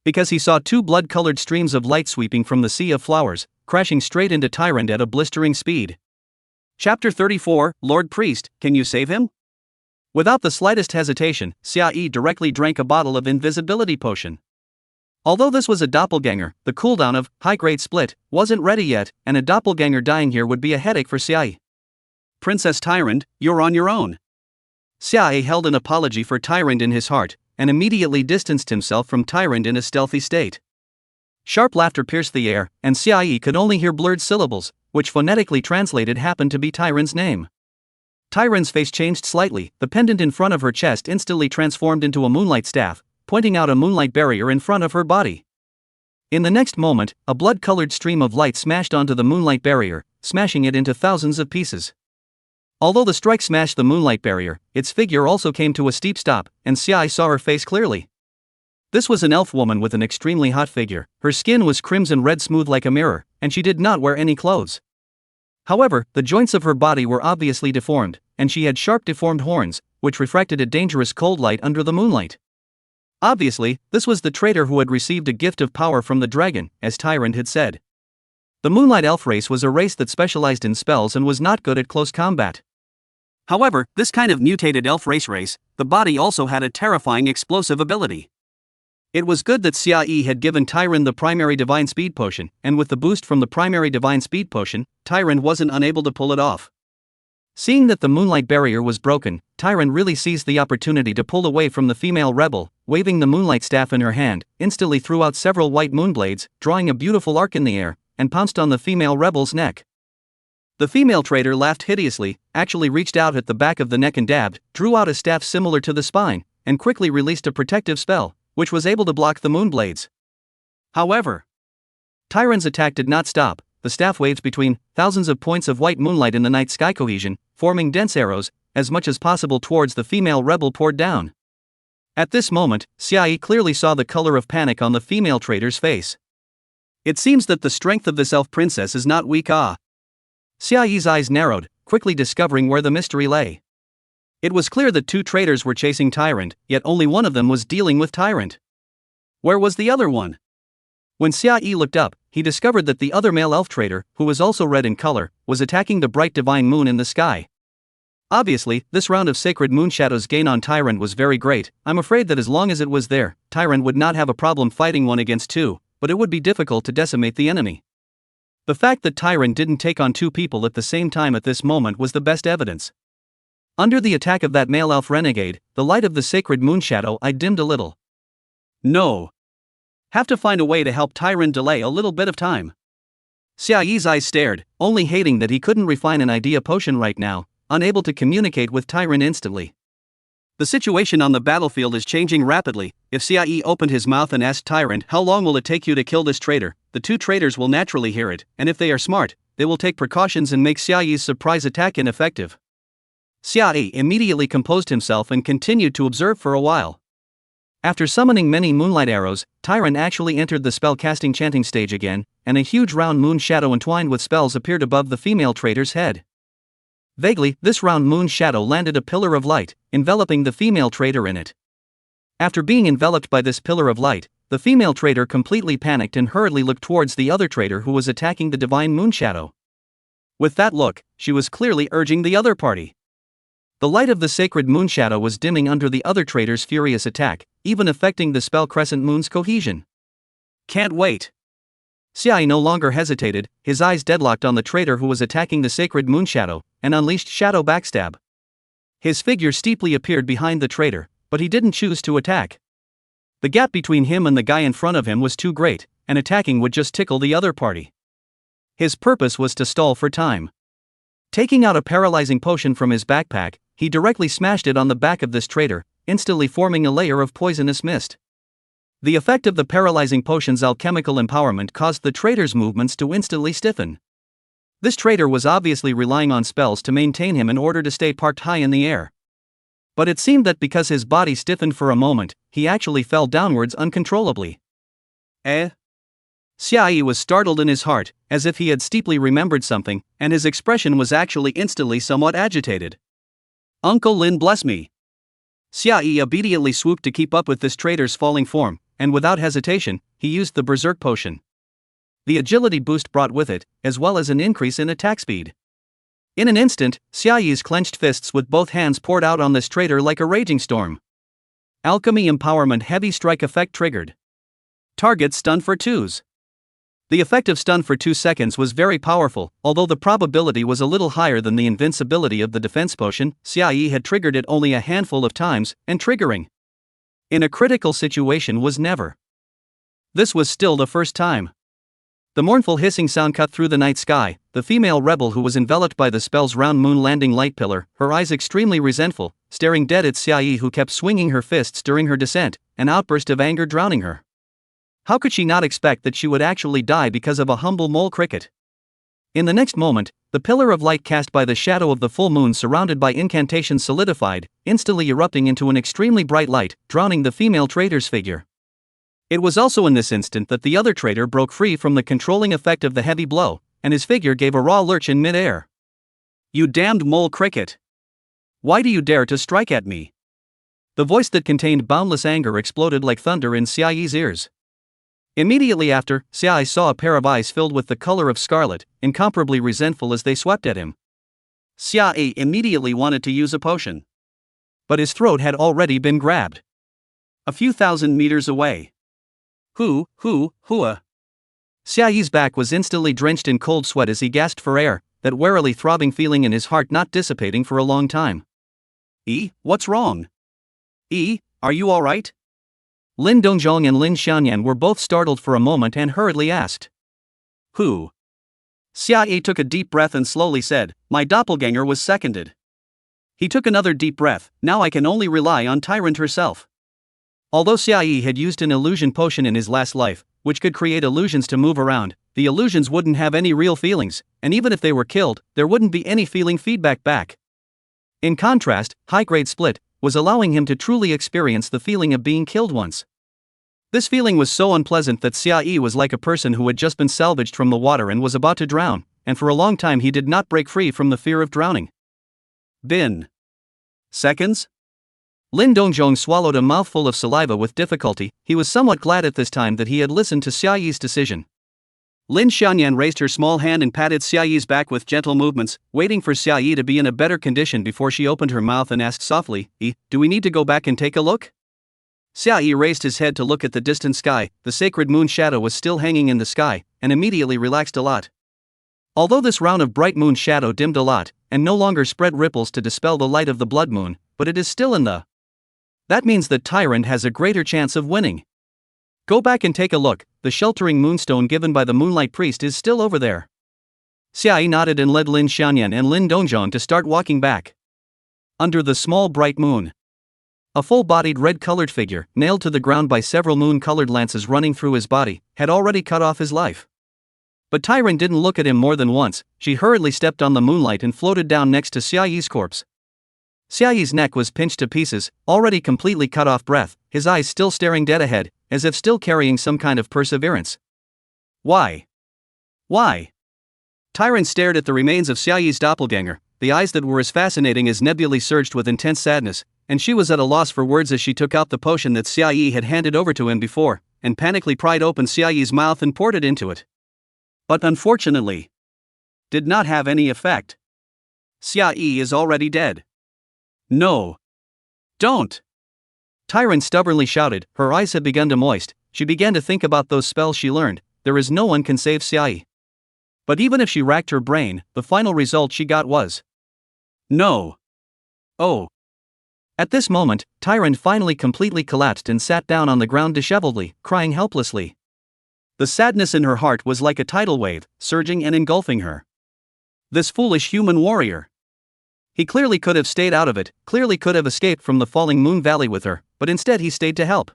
Because he saw two blood-colored streams of light sweeping from the sea of flowers, crashing straight into Tyrant at a blistering speed. Chapter 34, Lord Priest, can you save him? Without the slightest hesitation, Xiaoyi directly drank a bottle of invisibility potion. Although this was a doppelganger, the cooldown of high-grade split wasn't ready yet, and a doppelganger dying here would be a headache for Xiaoyi. Princess Tyrant, you're on your own. Xiaoyi held an apology for Tyrant in his heart, and immediately distanced himself from Tyrant in a stealthy state. Sharp laughter pierced the air, and Xiaoyi could only hear blurred syllables, which phonetically translated happened to be Tyrant's name. Tyrant's face changed slightly. The pendant in front of her chest instantly transformed into a moonlight staff, pointing out a moonlight barrier in front of her body. In the next moment, a blood-colored stream of light smashed onto the moonlight barrier, smashing it into thousands of pieces. Although the strike smashed the moonlight barrier, its figure also came to a steep stop, and Xiaoyi saw her face clearly. This was an elf woman with an extremely hot figure. Her skin was crimson red smooth like a mirror, and she did not wear any clothes. However, the joints of her body were obviously deformed, and she had sharp deformed horns, which refracted a dangerous cold light under the moonlight. Obviously, this was the traitor who had received a gift of power from the dragon, as Tyrant had said. The Moonlight Elf race was a race that specialized in spells and was not good at close combat. However, this kind of mutated elf race, the body also had a terrifying explosive ability. It was good that Xiaoyi had given Tyrant the primary divine speed potion, and with the boost from the primary divine speed potion, Tyrant wasn't unable to pull it off. Seeing that the moonlight barrier was broken, Tyrant really seized the opportunity to pull away from the female rebel, waving the moonlight staff in her hand, instantly threw out several white moonblades, drawing a beautiful arc in the air, and pounced on the female rebel's neck. The female traitor laughed hideously, actually reached out at the back of the neck and dabbed, drew out a staff similar to the spine, and quickly released a protective spell, which was able to block the moonblades. However, Tyrant's attack did not stop. The staff waves between thousands of points of white moonlight in the night sky cohesion, forming dense arrows, as much as possible towards the female rebel poured down. At this moment, Xiaoyi clearly saw the color of panic on the female traitor's face. It seems that the strength of this elf princess is not weak. Xiaoyi's eyes narrowed, quickly discovering where the mystery lay. It was clear that two traitors were chasing Tyrant, yet only one of them was dealing with Tyrant. Where was the other one? When Xiaoyi looked up, he discovered that the other male elf traitor, who was also red in color, was attacking the bright divine moon in the sky. Obviously, this round of sacred moon shadow's gain on Tyrant was very great. I'm afraid that as long as it was there, Tyrant would not have a problem fighting 1 against 2, but it would be difficult to decimate the enemy. The fact that Tyrant didn't take on 2 people at the same time at this moment was the best evidence. Under the attack of that male elf renegade, the light of the sacred moon shadow dimmed a little. No. Have to find a way to help Tyrant delay a little bit of time. Xiaoyi's eyes stared, only hating that he couldn't refine an idea potion right now, unable to communicate with Tyrant instantly. The situation on the battlefield is changing rapidly. If Xiaoyi opened his mouth and asked Tyrant, how long will it take you to kill this traitor, the 2 traitors will naturally hear it, and if they are smart, they will take precautions and make Xiaoyi's surprise attack ineffective. Xiaoyi immediately composed himself and continued to observe for a while. After summoning many moonlight arrows, Tyrant actually entered the spell-casting chanting stage again, and a huge round moon shadow entwined with spells appeared above the female traitor's head. Vaguely, this round moon shadow landed a pillar of light, enveloping the female traitor in it. After being enveloped by this pillar of light, the female traitor completely panicked and hurriedly looked towards the other traitor who was attacking the divine moon shadow. With that look, she was clearly urging the other party. The light of the sacred moon shadow was dimming under the other traitor's furious attack, even affecting the spell crescent moon's cohesion. Can't wait. Xiaoyi no longer hesitated, his eyes deadlocked on the traitor who was attacking the sacred moon shadow, and unleashed shadow backstab. His figure steeply appeared behind the traitor, but he didn't choose to attack. The gap between him and the guy in front of him was too great, and attacking would just tickle the other party. His purpose was to stall for time. Taking out a paralyzing potion from his backpack, he directly smashed it on the back of this traitor, instantly forming a layer of poisonous mist. The effect of the paralyzing potion's alchemical empowerment caused the traitor's movements to instantly stiffen. This traitor was obviously relying on spells to maintain him in order to stay parked high in the air. But it seemed that because his body stiffened for a moment, he actually fell downwards uncontrollably. Xiaoyi was startled in his heart, as if he had steeply remembered something, and his expression was actually instantly somewhat agitated. Uncle Lin bless me. Xiaoyi immediately swooped to keep up with this traitor's falling form, and without hesitation, he used the berserk potion. The agility boost brought with it, as well as an increase in attack speed. In an instant, Xiaoyi's clenched fists with both hands poured out on this traitor like a raging storm. Alchemy Empowerment Heavy Strike Effect triggered. Target stunned for 2s. The effect of stun for 2 seconds was very powerful, although the probability was a little higher than the invincibility of the defense potion. Xiaoyi had triggered it only a handful of times, and triggering in a critical situation was never. This was still the first time. The mournful hissing sound cut through the night sky. The female rebel who was enveloped by the spell's round moon landing light pillar, her eyes extremely resentful, staring dead at Xiaoyi who kept swinging her fists during her descent, an outburst of anger drowning her. How could she not expect that she would actually die because of a humble mole cricket? In the next moment, the pillar of light cast by the shadow of the full moon surrounded by incantations solidified, instantly erupting into an extremely bright light, drowning the female traitor's figure. It was also in this instant that the other traitor broke free from the controlling effect of the heavy blow, and his figure gave a raw lurch in mid-air. You damned mole cricket! Why do you dare to strike at me? The voice that contained boundless anger exploded like thunder in Xiaoyi's ears. Immediately after, Xiaoyi saw a pair of eyes filled with the color of scarlet, incomparably resentful as they swept at him. Xiaoyi immediately wanted to use a potion. But his throat had already been grabbed. A few thousand meters away. Hua. Xiaoyi's back was instantly drenched in cold sweat as he gasped for air, that warily throbbing feeling in his heart not dissipating for a long time. What's wrong? Are you alright? Lin Dongzhong and Lin Xianyan were both startled for a moment and hurriedly asked. Who? Xiaoyi took a deep breath and slowly said, my doppelganger was seconded. He took another deep breath, now I can only rely on Tyrant herself. Although Xiaoyi had used an illusion potion in his last life, which could create illusions to move around, the illusions wouldn't have any real feelings, and even if they were killed, there wouldn't be any feeling feedback back. In contrast, high-grade split was allowing him to truly experience the feeling of being killed once. This feeling was so unpleasant that Xiaoyi was like a person who had just been salvaged from the water and was about to drown, and for a long time he did not break free from the fear of drowning. Bin. Seconds? Lin Dongzhong swallowed a mouthful of saliva with difficulty. He was somewhat glad at this time that he had listened to Xiaoyi's decision. Lin Xianyan raised her small hand and patted Xiaoyi's back with gentle movements, waiting for Xiaoyi to be in a better condition before she opened her mouth and asked softly, do we need to go back and take a look? Xiaoyi raised his head to look at the distant sky. The sacred moon shadow was still hanging in the sky, and immediately relaxed a lot. Although this round of bright moon shadow dimmed a lot, and no longer spread ripples to dispel the light of the blood moon, but it is still in the... That means that Tyrant has a greater chance of winning. Go back and take a look, the sheltering moonstone given by the Moonlight Priest is still over there. Xiaoyi nodded and led Lin Xianyan and Lin Dongzhong to start walking back. Under the small bright moon. A full-bodied red-colored figure, nailed to the ground by several moon-colored lances running through his body, had already cut off his life. But Tyrant didn't look at him more than once. She hurriedly stepped on the moonlight and floated down next to Xiaoyi's corpse. Xiaoyi's neck was pinched to pieces, already completely cut off breath, his eyes still staring dead ahead, as if still carrying some kind of perseverance. Why? Tyrant stared at the remains of Xiaoyi's doppelganger, the eyes that were as fascinating as nebulae surged with intense sadness, and she was at a loss for words as she took out the potion that Xiaoyi had handed over to him before, and panically pried open Xiaoyi's mouth and poured it into it. But unfortunately, did not have any effect. Xiaoyi is already dead. No. Don't! Tyrant stubbornly shouted, her eyes had begun to moist. She began to think about those spells she learned. There is no one can save Xiaoyi. But even if she racked her brain, the final result she got was no. Oh. At this moment, Tyrant finally completely collapsed and sat down on the ground disheveledly, crying helplessly. The sadness in her heart was like a tidal wave, surging and engulfing her. This foolish human warrior. He clearly could have stayed out of it, clearly could have escaped from the falling moon valley with her, but instead he stayed to help.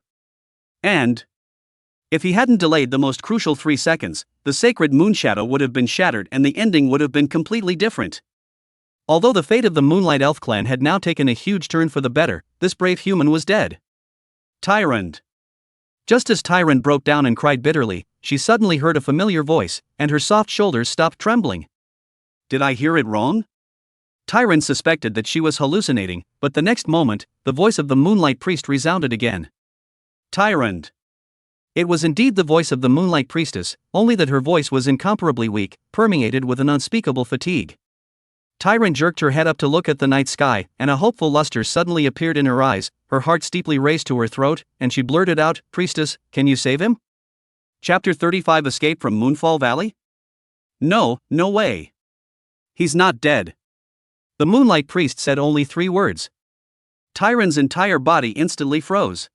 And if he hadn't delayed the most crucial 3 seconds, the sacred moon shadow would have been shattered and the ending would have been completely different. Although the fate of the Moonlight Elf clan had now taken a huge turn for the better, this brave human was dead. Tyrant. Just as Tyrant broke down and cried bitterly, she suddenly heard a familiar voice, and her soft shoulders stopped trembling. Did I hear it wrong? Tyrant suspected that she was hallucinating, but the next moment, the voice of the Moonlight Priest resounded again. Tyrant. It was indeed the voice of the Moonlight Priestess, only that her voice was incomparably weak, permeated with an unspeakable fatigue. Tyrant jerked her head up to look at the night sky, and a hopeful luster suddenly appeared in her eyes, her heart steeply raced to her throat, and she blurted out, "Priestess, can you save him?" Chapter 35 Escape from Moonfall Valley? No, no way. He's not dead. The Moonlight Priest said only 3 words. Tyrant's entire body instantly froze.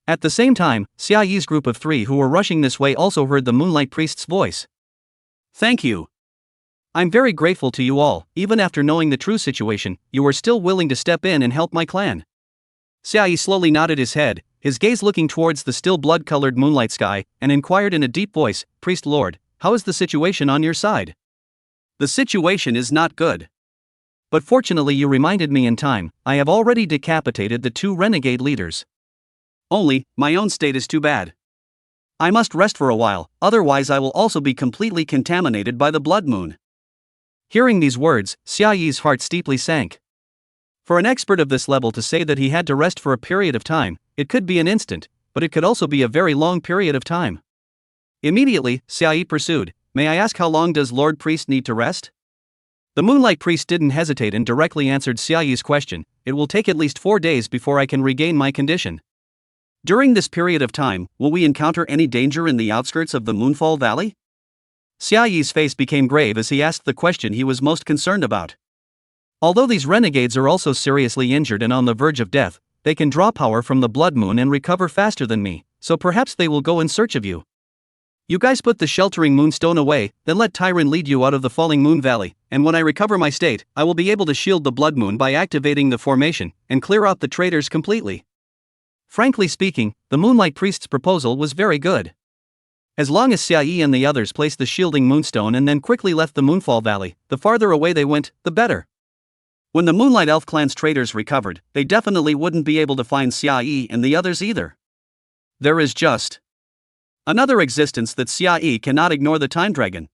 At the same time, Xiaoyi's group of 3 who were rushing this way also heard the Moonlight Priest's voice. Thank you. I'm very grateful to you all, even after knowing the true situation, you were still willing to step in and help my clan. Xiaoyi slowly nodded his head, his gaze looking towards the still blood-colored moonlight sky, and inquired in a deep voice, "Priest Lord, how is the situation on your side?" The situation is not good. But fortunately you reminded me in time, I have already decapitated the 2 renegade leaders. Only, my own state is too bad. I must rest for a while, otherwise I will also be completely contaminated by the blood moon. Hearing these words, Xiaoyi's heart steeply sank. For an expert of this level to say that he had to rest for a period of time, it could be an instant, but it could also be a very long period of time. Immediately, Xiaoyi pursued, "May I ask how long does Lord Priest need to rest?" The Moonlight Priest didn't hesitate and directly answered Xiaoyi's question, "It will take at least 4 days before I can regain my condition." During this period of time, will we encounter any danger in the outskirts of the Moonfall Valley? Xiaoyi's face became grave as he asked the question he was most concerned about. Although these renegades are also seriously injured and on the verge of death, they can draw power from the blood moon and recover faster than me, so perhaps they will go in search of you. You guys put the sheltering moonstone away, then let Tyrant lead you out of the falling moon valley, and when I recover my state, I will be able to shield the blood moon by activating the formation, and clear out the traitors completely. Frankly speaking, the Moonlight Priest's proposal was very good. As long as Xiaoyi and the others placed the shielding moonstone and then quickly left the Moonfall Valley, the farther away they went, the better. When the Moonlight Elf clan's traitors recovered, they definitely wouldn't be able to find Xiaoyi and the others either. There is just another existence that Xiaoyi cannot ignore: the Time Dragon.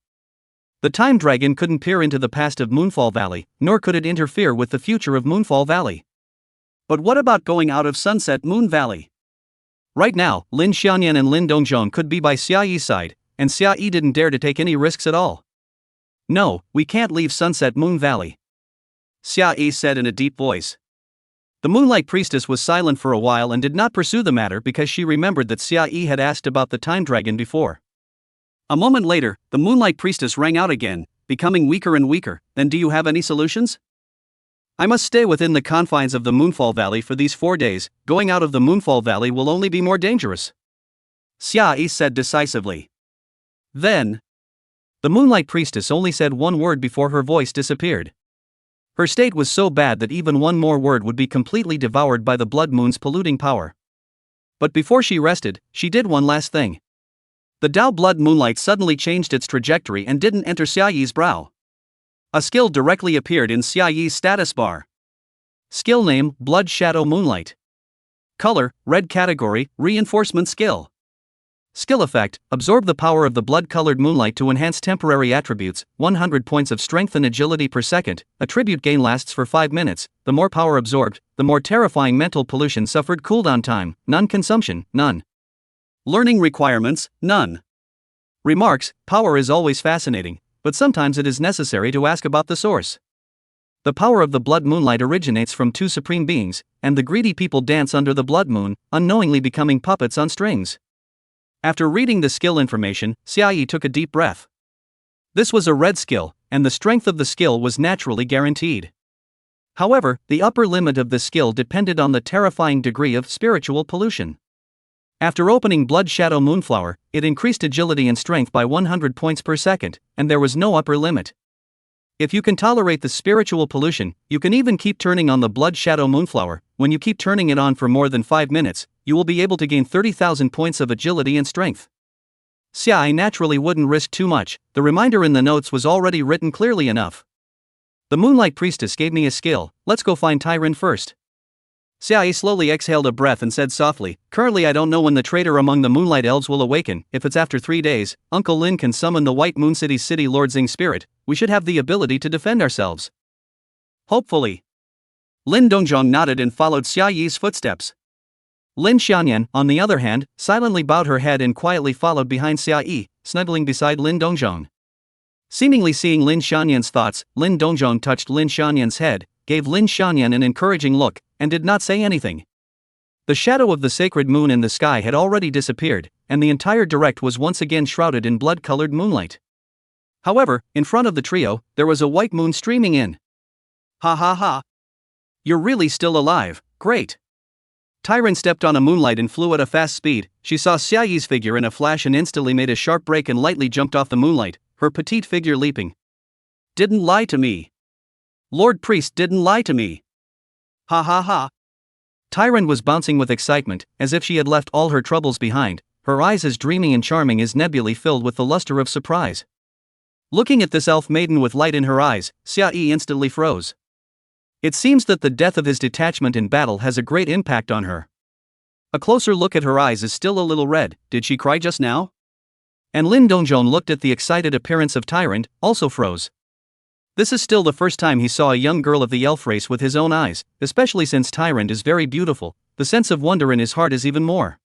The Time Dragon couldn't peer into the past of Moonfall Valley, nor could it interfere with the future of Moonfall Valley. But what about going out of Sunset Moon Valley? Right now, Lin Xiaoyan and Lin Dongzhong could be by Xiaoyi's side, and Xiaoyi didn't dare to take any risks at all. "No, we can't leave Sunset Moon Valley," Xiaoyi said in a deep voice. The Moonlight Priestess was silent for a while and did not pursue the matter because she remembered that Xiaoyi had asked about the Time Dragon before. A moment later, the Moonlight Priestess rang out again, becoming weaker and weaker. "Then do you have any solutions?" "I must stay within the confines of the Moonfall Valley for these 4 days, going out of the Moonfall Valley will only be more dangerous," Xiaoyi said decisively. Then, the Moonlight Priestess only said one word before her voice disappeared. Her state was so bad that even one more word would be completely devoured by the blood moon's polluting power. But before she rested, she did one last thing. The Dao blood moonlight suddenly changed its trajectory and didn't enter Xiaoyi's brow. A skill directly appeared in Xiaoyi's status bar. Skill name: Blood Shadow Moonlight. Color: red. Category: Reinforcement Skill. Skill effect: absorb the power of the blood-colored moonlight to enhance temporary attributes, 100 points of strength and agility per second. Attribute gain lasts for 5 minutes. The more power absorbed, the more terrifying mental pollution suffered. Cooldown time: none. Consumption: none. Learning requirements: none. Remarks: power is always fascinating, but sometimes it is necessary to ask about the source. The power of the blood moonlight originates from 2 supreme beings, and the greedy people dance under the blood moon, unknowingly becoming puppets on strings. After reading the skill information, Xiaoyi took a deep breath. This was a red skill, and the strength of the skill was naturally guaranteed. However, the upper limit of this skill depended on the terrifying degree of spiritual pollution. After opening Blood Shadow Moonflower, it increased agility and strength by 100 points per second, and there was no upper limit. If you can tolerate the spiritual pollution, you can even keep turning on the Blood Shadow Moonflower. When you keep turning it on for more than 5 minutes, you will be able to gain 30,000 points of agility and strength. Xiai naturally wouldn't risk too much, the reminder in the notes was already written clearly enough. The Moonlight Priestess gave me a skill, let's go find Tyron first. Xiai slowly exhaled a breath and said softly, currently I don't know when the traitor among the Moonlight Elves will awaken. If it's after 3 days, Uncle Lin can summon the White Moon City's City Lord Xing spirit. We should have the ability to defend ourselves. Hopefully. Lin Dongzhong nodded and followed Xia Yi's footsteps. Lin Xianyan, on the other hand, silently bowed her head and quietly followed behind Xia Yi, snuggling beside Lin Dongzhong. Seemingly seeing Lin Xianyan's thoughts, Lin Dongzhong touched Lin Xianyan's head, gave Lin Xianyan an encouraging look, and did not say anything. The shadow of the sacred moon in the sky had already disappeared, and the entire direct was once again shrouded in blood-colored moonlight. However, in front of the trio, there was a white moon streaming in. Ha ha ha. You're really still alive, great. Tyron stepped on a moonlight and flew at a fast speed. She saw Xia Yi's figure in a flash and instantly made a sharp break and lightly jumped off the moonlight, her petite figure leaping. Didn't lie to me. Lord Priest didn't lie to me. Ha ha ha. Tyron was bouncing with excitement, as if she had left all her troubles behind, her eyes as dreamy and charming as nebulae filled with the luster of surprise. Looking at this elf maiden with light in her eyes, Xia Yi instantly froze. It seems that the death of his detachment in battle has a great impact on her. A closer look at her eyes is still a little red. Did she cry just now? And Lin Dongzhong looked at the excited appearance of Tyrant, also froze. This is still the first time he saw a young girl of the elf race with his own eyes, especially since Tyrant is very beautiful. The sense of wonder in his heart is even more.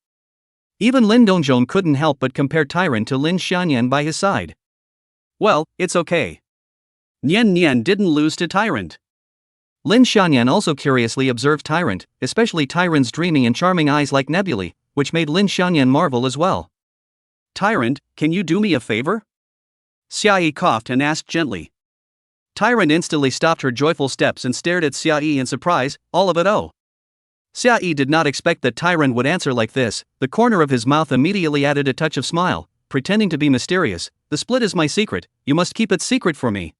Even Lin Dongzhong couldn't help but compare Tyrant to Lin Xianyan by his side. Well, it's okay. Nian Nian didn't lose to Tyrant. Lin Xianyan also curiously observed Tyrant, especially Tyrant's dreamy and charming eyes like nebulae, which made Lin Xianyan marvel as well. Tyrant, can you do me a favor? Xia Yi coughed and asked gently. Tyrant instantly stopped her joyful steps and stared at Xia Yi in surprise, all of it oh. Xia Yi did not expect that Tyrant would answer like this. The corner of his mouth immediately added a touch of smile, pretending to be mysterious. The split is my secret, you must keep it secret for me.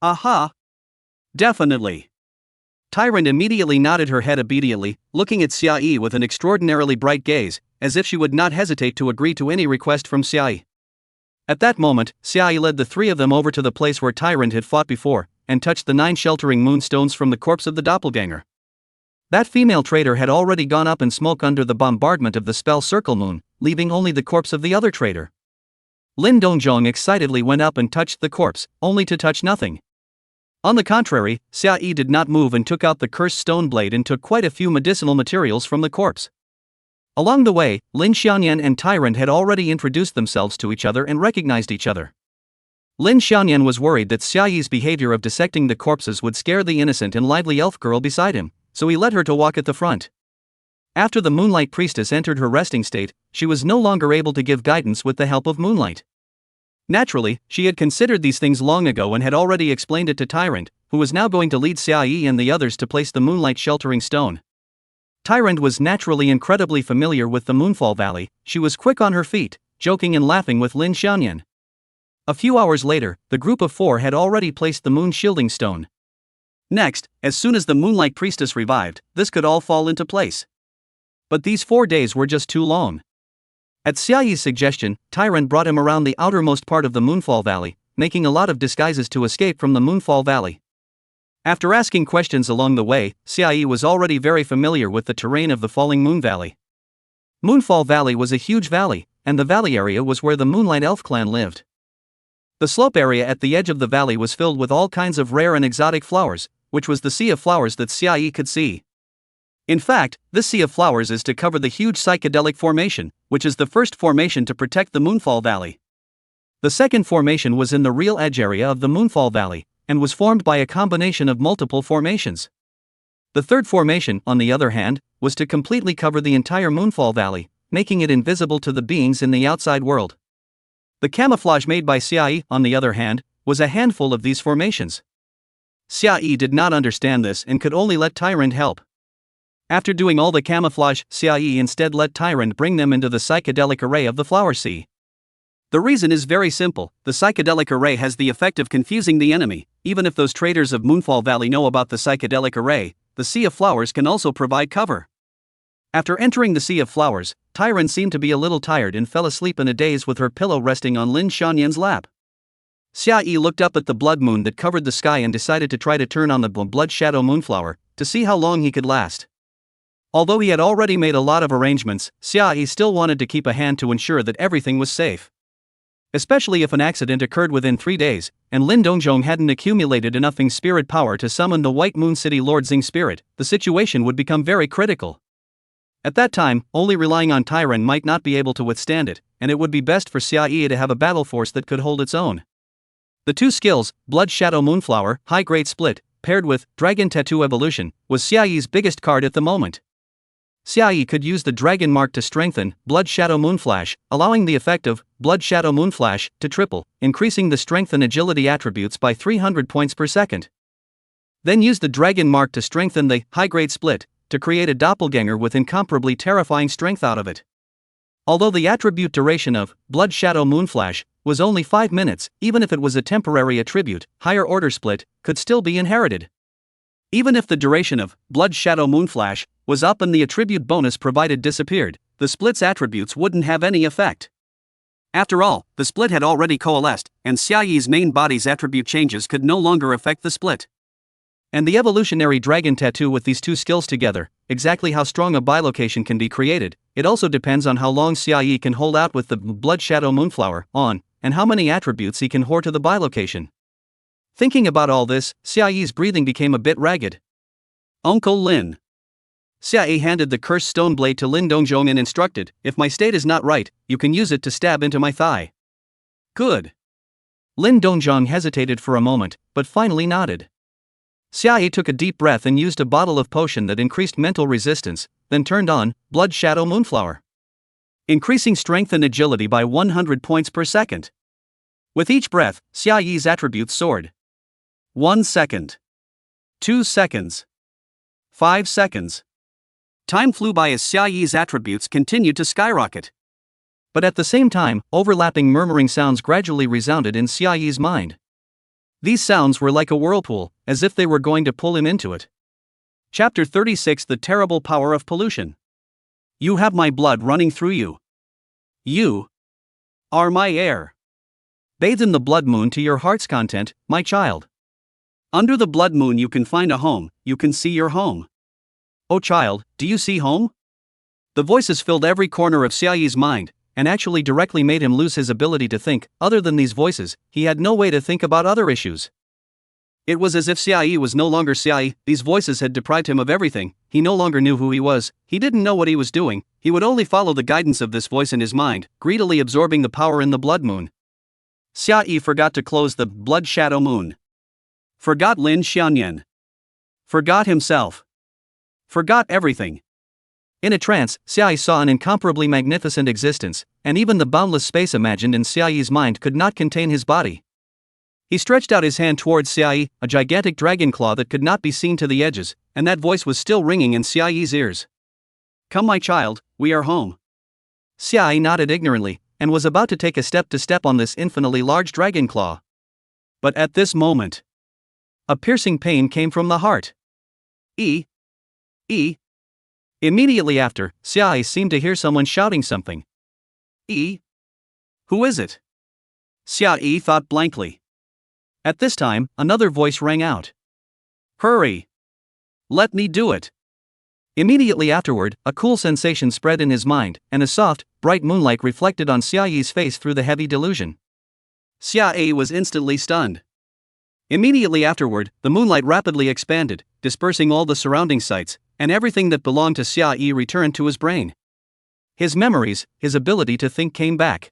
Aha! Definitely. Tyrant immediately nodded her head obediently, looking at Xia Yi with an extraordinarily bright gaze, as if she would not hesitate to agree to any request from Xia Yi. At that moment, Xia Yi led the three of them over to the place where Tyrant had fought before, and touched the 9 sheltering moonstones from the corpse of the doppelganger. That female traitor had already gone up in smoke under the bombardment of the spell Circle Moon, leaving only the corpse of the other traitor. Lin Dongzhong excitedly went up and touched the corpse, only to touch nothing. On the contrary, Xia Yi did not move and took out the cursed stone blade and took quite a few medicinal materials from the corpse. Along the way, Lin Xianyan and Tyrant had already introduced themselves to each other and recognized each other. Lin Xianyan was worried that Xia Yi's behavior of dissecting the corpses would scare the innocent and lively elf girl beside him, so he led her to walk at the front. After the Moonlight Priestess entered her resting state, she was no longer able to give guidance with the help of moonlight. Naturally, she had considered these things long ago and had already explained it to Tyrant, who was now going to lead Xia Yi and the others to place the moonlight sheltering stone. Tyrant was naturally incredibly familiar with the Moonfall Valley. She was quick on her feet, joking and laughing with Lin Xianyan. A few hours later, the group of 4 had already placed the moon shielding stone. Next, as soon as the Moonlight Priestess revived, this could all fall into place. But these 4 days were just too long. At Xia Yi's suggestion, Tyrant brought him around the outermost part of the Moonfall Valley, making a lot of disguises to escape from the Moonfall Valley. After asking questions along the way, Xia Yi was already very familiar with the terrain of the Falling Moon Valley. Moonfall Valley was a huge valley, and the valley area was where the Moonlight Elf clan lived. The slope area at the edge of the valley was filled with all kinds of rare and exotic flowers, which was the sea of flowers that Xia Yi could see. In fact, this sea of flowers is to cover the huge psychedelic formation, which is the first formation to protect the Moonfall Valley. The second formation was in the real edge area of the Moonfall Valley, and was formed by a combination of multiple formations. The third formation, on the other hand, was to completely cover the entire Moonfall Valley, making it invisible to the beings in the outside world. The camouflage made by Xia Yi, on the other hand, was a handful of these formations. Xiaoyi did not understand this and could only let Tyrant help. After doing all the camouflage, Xiaoyi instead let Tyrant bring them into the psychedelic array of the Flower Sea. The reason is very simple: the psychedelic array has the effect of confusing the enemy. Even if those traders of Moonfall Valley know about the psychedelic array, the Sea of Flowers can also provide cover. After entering the Sea of Flowers, Tyrant seemed to be a little tired and fell asleep in a daze with her pillow resting on Lin Xianyan's lap. Xiaoyi looked up at the blood moon that covered the sky and decided to try to turn on the blood shadow moonflower, to see how long he could last. Although he had already made a lot of arrangements, Xiaoyi still wanted to keep a hand to ensure that everything was safe. Especially if an accident occurred within 3 days, and Lin Dongzhong hadn't accumulated enough Xing spirit power to summon the White Moon City Lord Xing spirit, the situation would become very critical. At that time, only relying on Tyrant might not be able to withstand it, and it would be best for Xiaoyi to have a battle force that could hold its own. The two skills, Blood Shadow Moonflower, High Grade Split, paired with Dragon Tattoo Evolution, was Xiaoyi's biggest card at the moment. Xiaoyi could use the Dragon Mark to strengthen Blood Shadow Moonflash, allowing the effect of Blood Shadow Moonflash to triple, increasing the strength and agility attributes by 300 points per second. Then use the Dragon Mark to strengthen the High Grade Split, to create a doppelganger with incomparably terrifying strength out of it. Although the attribute duration of Blood Shadow Moonflash was only 5 minutes, even if it was a temporary attribute, Higher Order Split could still be inherited. Even if the duration of Blood Shadow Moonflash was up and the attribute bonus provided disappeared, the split's attributes wouldn't have any effect. After all, the split had already coalesced, and Xiaoyi's main body's attribute changes could no longer affect the split. And the evolutionary dragon tattoo with these two skills together, exactly how strong a bilocation can be created, it also depends on how long Xiaoyi can hold out with the Blood Shadow Moonflower on, and how many attributes he can hoard to the bilocation. Thinking about all this, Xiaoyi's breathing became a bit ragged. Uncle Lin. Xiaoyi handed the cursed stone blade to Lin Dongzhong and instructed, "If my state is not right, you can use it to stab into my thigh." Good. Lin Dongzhong hesitated for a moment, but finally nodded. Xiaoyi took a deep breath and used a bottle of potion that increased mental resistance, then turned on Blood Shadow Moonflower, increasing strength and agility by 100 points per second. With each breath, Xiaoyi's attributes soared. 1 second. 2 seconds. 5 seconds. Time flew by as Xiaoyi's attributes continued to skyrocket. But at the same time, overlapping murmuring sounds gradually resounded in Xiaoyi's mind. These sounds were like a whirlpool, as if they were going to pull him into it. Chapter 36: The Terrible Power of Pollution. You have my blood running through you. You are my air. Bathe in the blood moon to your heart's content, my child. Under the blood moon you can find a home, you can see your home. Oh child, do you see home? The voices filled every corner of Xiaoyi's mind, and actually directly made him lose his ability to think. Other than these voices, he had no way to think about other issues. It was as if Xiaoyi was no longer Xiaoyi. These voices had deprived him of everything. He no longer knew who he was, he didn't know what he was doing, he would only follow the guidance of this voice in his mind, greedily absorbing the power in the blood moon. Xiaoyi forgot to close the Blood Shadow Moon. Forgot Lin Xianyan. Forgot himself. Forgot everything. In a trance, Xiaoyi saw an incomparably magnificent existence, and even the boundless space imagined in Xiaoyi's mind could not contain his body. He stretched out his hand towards Xiaoyi, a gigantic dragon claw that could not be seen to the edges, and that voice was still ringing in Xiaoyi's ears. Come my child, we are home. Xiaoyi nodded ignorantly, and was about to take a step on this infinitely large dragon claw. But at this moment, a piercing pain came from the heart. Immediately after, Xiaoyi seemed to hear someone shouting something. Who is it? Xiaoyi thought blankly. At this time, another voice rang out. Hurry! Let me do it! Immediately afterward, a cool sensation spread in his mind, and a soft, bright moonlight reflected on Xiaoyi's face through the heavy delusion. Xiaoyi was instantly stunned. Immediately afterward, the moonlight rapidly expanded, dispersing all the surrounding sights, and everything that belonged to Xiaoyi returned to his brain. His memories, his ability to think came back.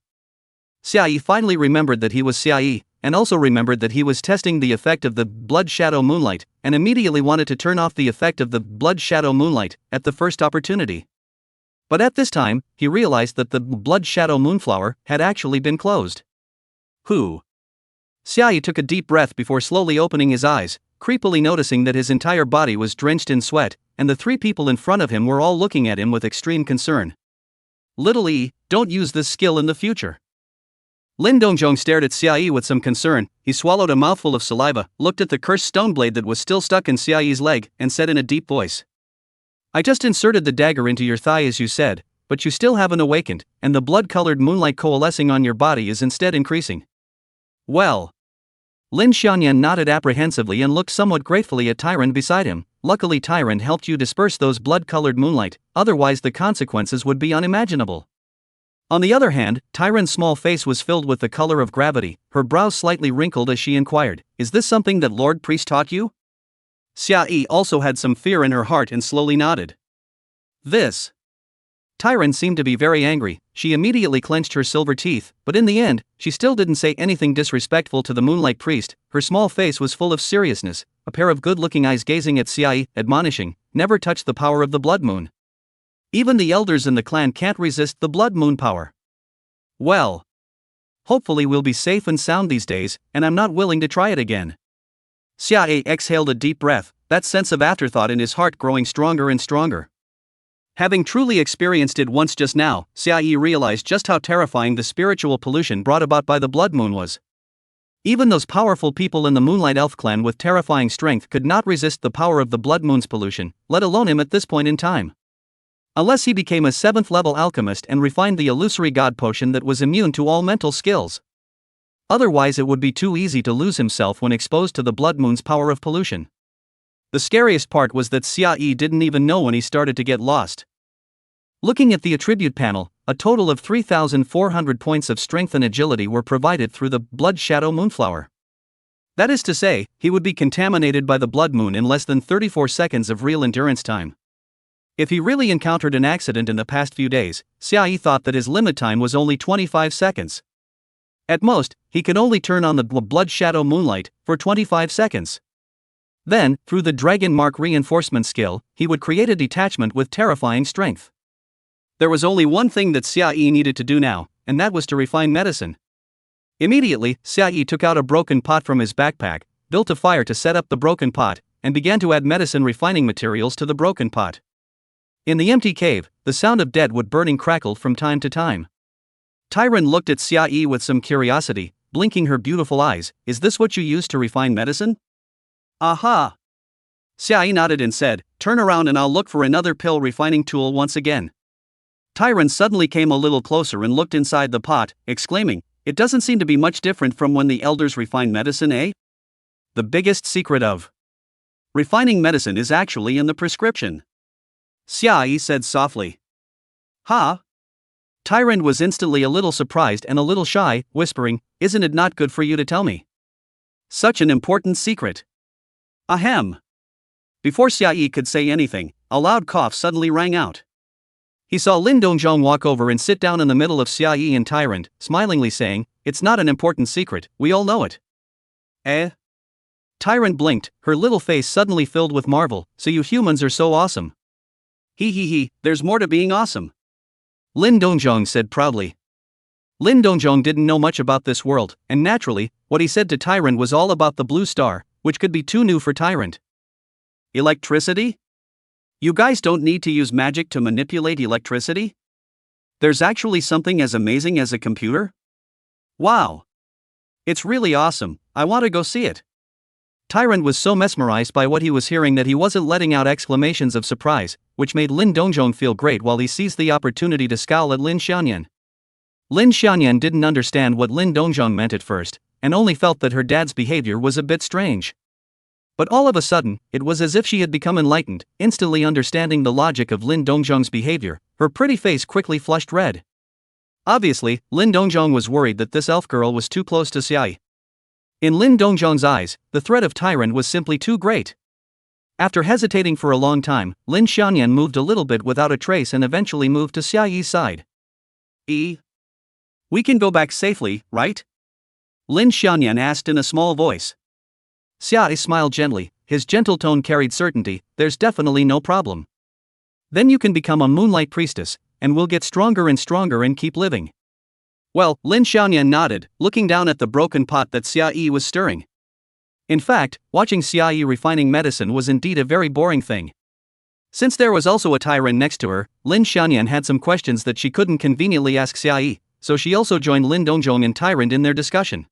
Xiaoyi finally remembered that he was Xiaoyi, and also remembered that he was testing the effect of the Blood Shadow Moonlight, and immediately wanted to turn off the effect of the Blood Shadow Moonlight at the first opportunity. But at this time, he realized that the Blood Shadow Moonflower had actually been closed. Who? Xiaoyi took a deep breath before slowly opening his eyes, creepily noticing that his entire body was drenched in sweat, and the three people in front of him were all looking at him with extreme concern. Little E, don't use this skill in the future. Lin Dongjong stared at Xiaoyi with some concern. He swallowed a mouthful of saliva, looked at the cursed stone blade that was still stuck in Xiaoyi's leg, and said in a deep voice, I just inserted the dagger into your thigh as you said, but you still haven't awakened, and the blood-colored moonlight coalescing on your body is instead increasing. Well. Lin Xianyan nodded apprehensively and looked somewhat gratefully at Tyrant beside him. Luckily Tyrant helped you disperse those blood-colored moonlight, otherwise the consequences would be unimaginable. On the other hand, Tyrant's small face was filled with the color of gravity, her brows slightly wrinkled as she inquired, Is this something that Lord Priest taught you? Xia Yi also had some fear in her heart and slowly nodded. This. Tyrant seemed to be very angry. She immediately clenched her silver teeth, but in the end, she still didn't say anything disrespectful to the Moonlight Priest. Her small face was full of seriousness, a pair of good-looking eyes gazing at Xiai, admonishing, never touch the power of the Blood Moon. Even the elders in the clan can't resist the Blood Moon power. Well. Hopefully we'll be safe and sound these days, and I'm not willing to try it again. Xiai exhaled a deep breath, that sense of afterthought in his heart growing stronger and stronger. Having truly experienced it once just now, Xiaoyi realized just how terrifying the spiritual pollution brought about by the Blood Moon was. Even those powerful people in the Moonlight Elf clan with terrifying strength could not resist the power of the Blood Moon's pollution, let alone him at this point in time. Unless he became a 7th-level alchemist and refined the illusory god potion that was immune to all mental skills. Otherwise it would be too easy to lose himself when exposed to the Blood Moon's power of pollution. The scariest part was that Xiaoyi didn't even know when he started to get lost. Looking at the attribute panel, a total of 3,400 points of strength and agility were provided through the Blood Shadow Moonflower. That is to say, he would be contaminated by the Blood Moon in less than 34 seconds of real endurance time. If he really encountered an accident in the past few days, Xiaoyi thought that his limit time was only 25 seconds. At most, he could only turn on the Blood Shadow Moonlight for 25 seconds. Then, through the Dragon Mark reinforcement skill, he would create a detachment with terrifying strength. There was only one thing that Xiaoyi needed to do now, and that was to refine medicine. Immediately, Xiaoyi took out a broken pot from his backpack, built a fire to set up the broken pot, and began to add medicine refining materials to the broken pot. In the empty cave, the sound of dead wood burning crackled from time to time. Tyron looked at Xiaoyi with some curiosity, blinking her beautiful eyes. Is this what you use to refine medicine? Aha! Xiaoyi nodded and said, turn around and I'll look for another pill refining tool once again. Tyron suddenly came a little closer and looked inside the pot, exclaiming, it doesn't seem to be much different from when the elders refined medicine, eh? The biggest secret of refining medicine is actually in the prescription. Xiaoyi said softly. Huh? Tyron was instantly a little surprised and a little shy, whispering, isn't it not good for you to tell me? Such an important secret. Ahem. Before Xiaoyi could say anything, a loud cough suddenly rang out. He saw Lin Dongjong walk over and sit down in the middle of Xiaoyi and Tyrant, smilingly saying, it's not an important secret, we all know it. Eh? Tyrant blinked, her little face suddenly filled with marvel, so you humans are so awesome. He, there's more to being awesome. Lin Dongjong said proudly. Lin Dongjong didn't know much about this world, and naturally, what he said to Tyrant was all about the blue star, which could be too new for Tyrant. Electricity? You guys don't need to use magic to manipulate electricity? There's actually something as amazing as a computer? Wow! It's really awesome, I want to go see it. Tyrant was so mesmerized by what he was hearing that he wasn't letting out exclamations of surprise, which made Lin Dongjong feel great while he seized the opportunity to scowl at Lin Xianyan. Lin Xianyan didn't understand what Lin Dongjong meant at first, and only felt that her dad's behavior was a bit strange. But all of a sudden, it was as if she had become enlightened, instantly understanding the logic of Lin Dongjong's behavior. Her pretty face quickly flushed red. Obviously, Lin Dongjong was worried that this elf girl was too close to Xiai. In Lin Dongjong's eyes, the threat of Tyrant was simply too great. After hesitating for a long time, Lin Xianyan moved a little bit without a trace and eventually moved to Xiai's side. We can go back safely, right? Lin Xianyan asked in a small voice. Xiai smiled gently, his gentle tone carried certainty, there's definitely no problem. Then you can become a moonlight priestess, and we'll get stronger and stronger and keep living. Well, Lin Xianyan nodded, looking down at the broken pot that Xiai was stirring. In fact, watching Xiaoyi refining medicine was indeed a very boring thing. Since there was also a Tyrant next to her, Lin Xianyan had some questions that she couldn't conveniently ask Xiaoyi, so she also joined Lin Dongjong and Tyrant in their discussion.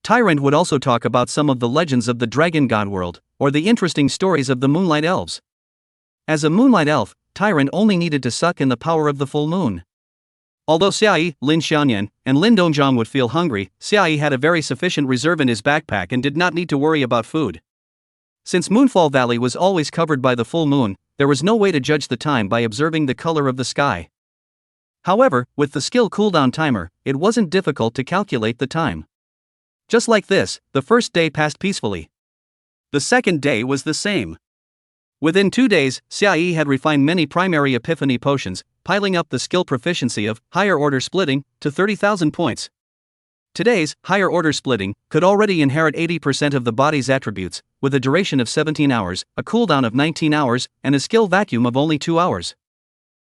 Tyrant would also talk about some of the legends of the Dragon God world, or the interesting stories of the Moonlight Elves. As a Moonlight Elf, Tyrant only needed to suck in the power of the full moon. Although Xiaoyi, Lin Xianyan, and Lin Dongjong would feel hungry, Xiaoyi had a very sufficient reserve in his backpack and did not need to worry about food. Since Moonfall Valley was always covered by the full moon, there was no way to judge the time by observing the color of the sky. However, with the skill cooldown timer, it wasn't difficult to calculate the time. Just like this, the first day passed peacefully. The second day was the same. Within 2 days, Xiaoyi had refined many primary epiphany potions, piling up the skill proficiency of higher order splitting to 30,000 points. Today's higher order splitting could already inherit 80% of the body's attributes, with a duration of 17 hours, a cooldown of 19 hours, and a skill vacuum of only 2 hours.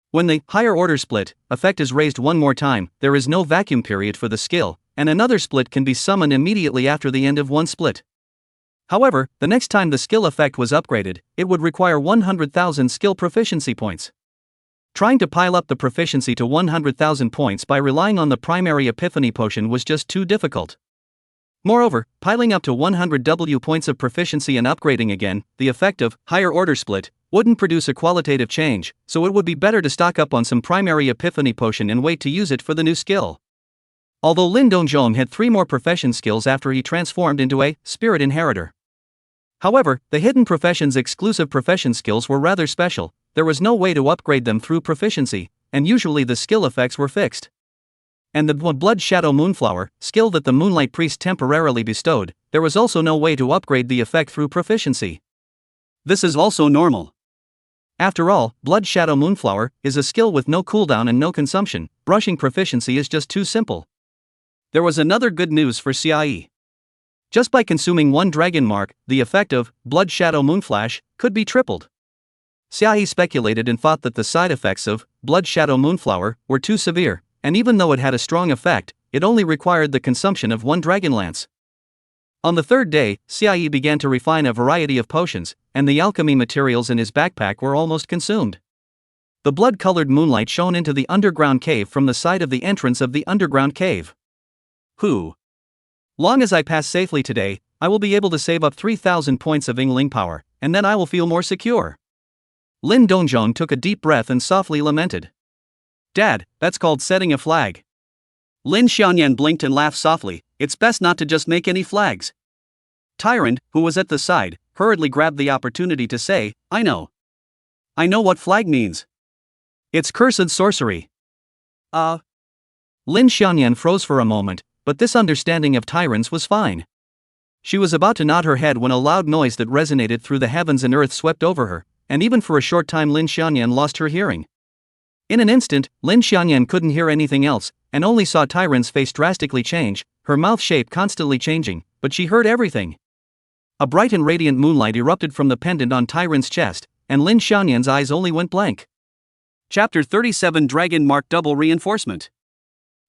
When the higher order split effect is raised one more time, there is no vacuum period for the skill, and another split can be summoned immediately after the end of one split. However, the next time the skill effect was upgraded, it would require 100,000 skill proficiency points. Trying to pile up the proficiency to 100,000 points by relying on the primary epiphany potion was just too difficult. Moreover, piling up to 100 W points of proficiency and upgrading again, the effect of higher order split, wouldn't produce a qualitative change, so it would be better to stock up on some primary epiphany potion and wait to use it for the new skill. Although Lin Dongjong had 3 more profession skills after he transformed into a spirit inheritor. However, the hidden profession's exclusive profession skills were rather special. There was no way to upgrade them through proficiency, and usually the skill effects were fixed. And the Blood Shadow Moonflower, skill that the Moonlight Priest temporarily bestowed, there was also no way to upgrade the effect through proficiency. This is also normal. After all, Blood Shadow Moonflower is a skill with no cooldown and no consumption. Brushing proficiency is just too simple. There was another good news for Xiaoyi. Just by consuming 1 dragon mark, the effect of Blood Shadow Moonflash could be tripled. Xiaoyi speculated and thought that the side effects of Blood Shadow Moonflower were too severe, and even though it had a strong effect, it only required the consumption of 1 dragon lance. On the 3rd day, Xiaoyi began to refine a variety of potions, and the alchemy materials in his backpack were almost consumed. The blood-colored moonlight shone into the underground cave from the side of the entrance of the underground cave. Long as I pass safely today, I will be able to save up 3,000 points of Yingling power, and then I will feel more secure. Lin Dongjong took a deep breath and softly lamented. Dad, that's called setting a flag. Lin Xianyan blinked and laughed softly. It's best not to just make any flags. Tyrant, who was at the side, hurriedly grabbed the opportunity to say, I know what flag means. It's cursed sorcery. Lin Xianyan froze for a moment, but this understanding of Tyrant's was fine. She was about to nod her head when a loud noise that resonated through the heavens and earth swept over her, and even for a short time Lin Xianyan lost her hearing. In an instant, Lin Xianyan couldn't hear anything else, and only saw Tyrant's face drastically change, her mouth shape constantly changing, but she heard everything. A bright and radiant moonlight erupted from the pendant on Tyrant's chest, and Lin Xianyan's eyes only went blank. Chapter 37 Dragon Mark Double Reinforcement.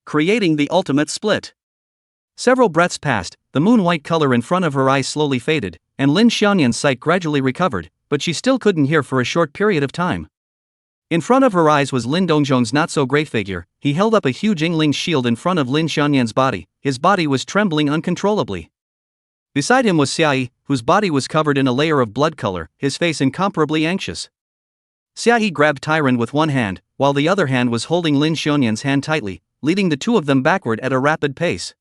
Creating the Ultimate Split. Several breaths passed, the moon-white color in front of her eyes slowly faded, and Lin Xianyan's sight gradually recovered, but she still couldn't hear for a short period of time. In front of her eyes was Lin Dongjong's not-so-great figure. He held up a huge Yingling shield in front of Lin Xianyan's body. His body was trembling uncontrollably. Beside him was Xiaoyi, whose body was covered in a layer of blood color, his face incomparably anxious. Xiaoyi grabbed Tyrant with one hand, while the other hand was holding Lin Xianyan's hand tightly, leading the two of them backward at a rapid pace.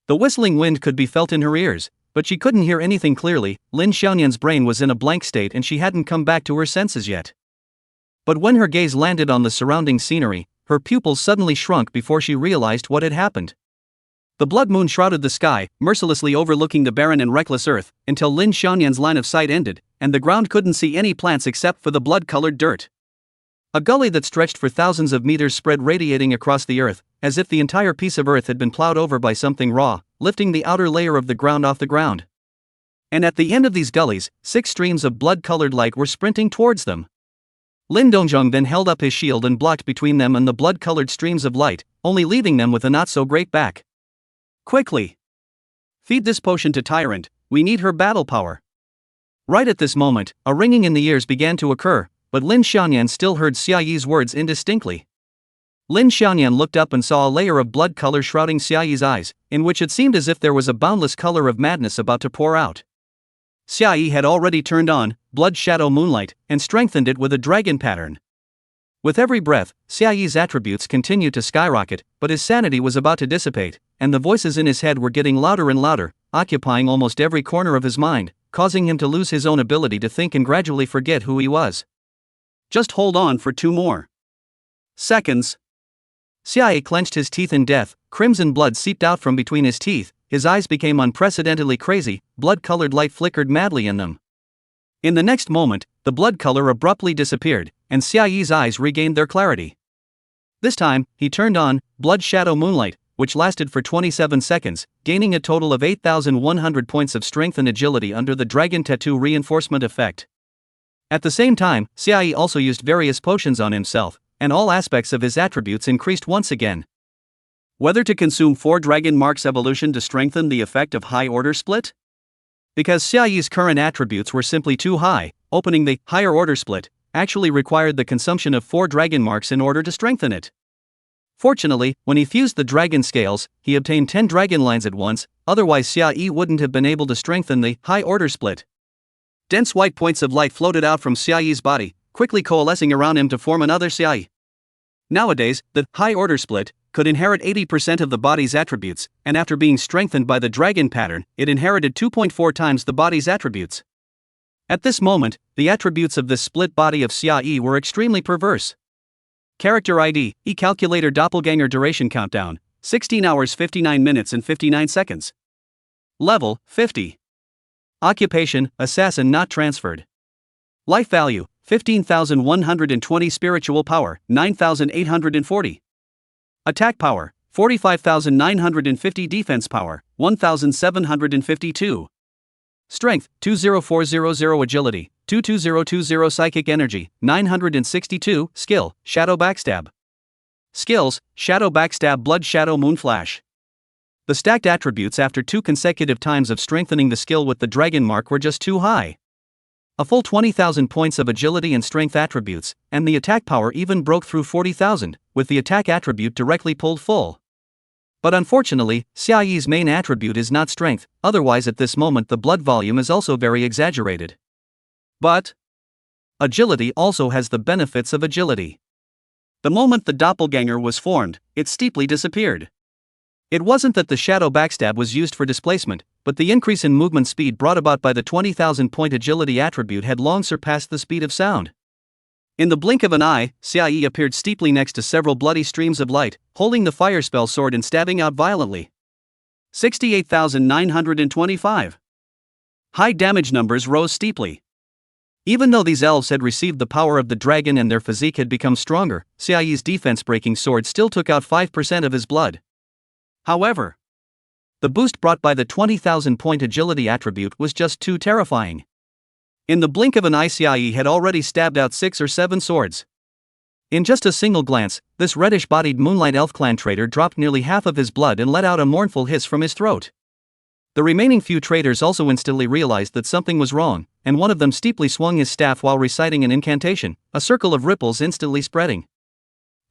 The whistling wind could be felt in her ears, but she couldn't hear anything clearly. Lin Xianyan's brain was in a blank state and she hadn't come back to her senses yet. But when her gaze landed on the surrounding scenery, her pupils suddenly shrunk before she realized what had happened. The blood moon shrouded the sky, mercilessly overlooking the barren and reckless earth, until Lin Xianyan's line of sight ended, and the ground couldn't see any plants except for the blood-colored dirt. A gully that stretched for thousands of meters spread radiating across the earth, as if the entire piece of earth had been plowed over by something raw, lifting the outer layer of the ground off the ground. And at the end of these gullies, 6 streams of blood-colored light were sprinting towards them. Lin Dongjong then held up his shield and blocked between them and the blood-colored streams of light, only leaving them with a not-so-great back. Quickly! Feed this potion to Tyrant, We need her battle power. Right at this moment, a ringing in the ears began to occur, but Lin Xiaoyan still heard Xia Yi's words indistinctly. Lin Xiaoyan looked up and saw a layer of blood color shrouding Xia Yi's eyes, in which it seemed as if there was a boundless color of madness about to pour out. Xia Yi had already turned on Blood Shadow Moonlight and strengthened it with a dragon pattern. With every breath, Xia Yi's attributes continued to skyrocket, but his sanity was about to dissipate, and the voices in his head were getting louder and louder, occupying almost every corner of his mind, causing him to lose his own ability to think and gradually forget who he was. Just hold on for 2 more seconds. Xia Yi clenched his teeth in death, crimson blood seeped out from between his teeth, his eyes became unprecedentedly crazy, blood-colored light flickered madly in them. In the next moment, the blood color abruptly disappeared, and Xia Yi's eyes regained their clarity. This time, he turned on Blood Shadow Moonlight, which lasted for 27 seconds, gaining a total of 8,100 points of strength and agility under the Dragon Tattoo reinforcement effect. At the same time, Xia Yi also used various potions on himself, and all aspects of his attributes increased once again. Whether to consume 4 Dragon Marks Evolution to strengthen the effect of High Order Split? Because Xia Yi's current attributes were simply too high, opening the Higher Order Split actually required the consumption of 4 Dragon Marks in order to strengthen it. Fortunately, when he fused the Dragon Scales, he obtained 10 Dragon Lines at once, otherwise Xia Yi wouldn't have been able to strengthen the High Order Split. Dense white points of light floated out from Xia Yi's body, quickly coalescing around him to form another Xia Yi. Nowadays, the High Order Split could inherit 80% of the body's attributes, and after being strengthened by the Dragon Pattern, it inherited 2.4 times the body's attributes. At this moment, the attributes of this split body of Xia Yi were extremely perverse. Character ID, E-Calculator Doppelganger Duration Countdown, 16 hours 59 minutes and 59 seconds. Level, 50. Occupation, Assassin not transferred. Life value, 15,120 Spiritual Power, 9,840. Attack Power, 45,950 Defense Power, 1,752. Strength, 20400 Agility, 22020 Psychic Energy, 962 Skill, Shadow Backstab. Skills, Shadow Backstab Blood Shadow Moonflash. The stacked attributes after 2 consecutive times of strengthening the skill with the Dragon Mark were just too high. A full 20,000 points of agility and strength attributes, and the attack power even broke through 40,000, with the attack attribute directly pulled full. But unfortunately, Xia Yi's main attribute is not strength, otherwise at this moment the blood volume is also very exaggerated. But agility also has the benefits of agility. The moment the doppelganger was formed, it steeply disappeared. It wasn't that the shadow backstab was used for displacement, but the increase in movement speed brought about by the 20,000 point agility attribute had long surpassed the speed of sound. In the blink of an eye, Xia Yi appeared steeply next to several bloody streams of light, holding the fire spell sword and stabbing out violently. 68,925. High damage numbers rose steeply. Even though these elves had received the power of the dragon and their physique had become stronger, Xia Yi's defense-breaking sword still took out 5% of his blood. However, the boost brought by the 20,000 point agility attribute was just too terrifying. In the blink of an eye, Xia Yi had already stabbed out 6 or 7 swords. In just a single glance, this reddish-bodied Moonlight Elf clan traitor dropped nearly half of his blood and let out a mournful hiss from his throat. The remaining few traitors also instantly realized that something was wrong, and one of them steeply swung his staff while reciting an incantation, a circle of ripples instantly spreading.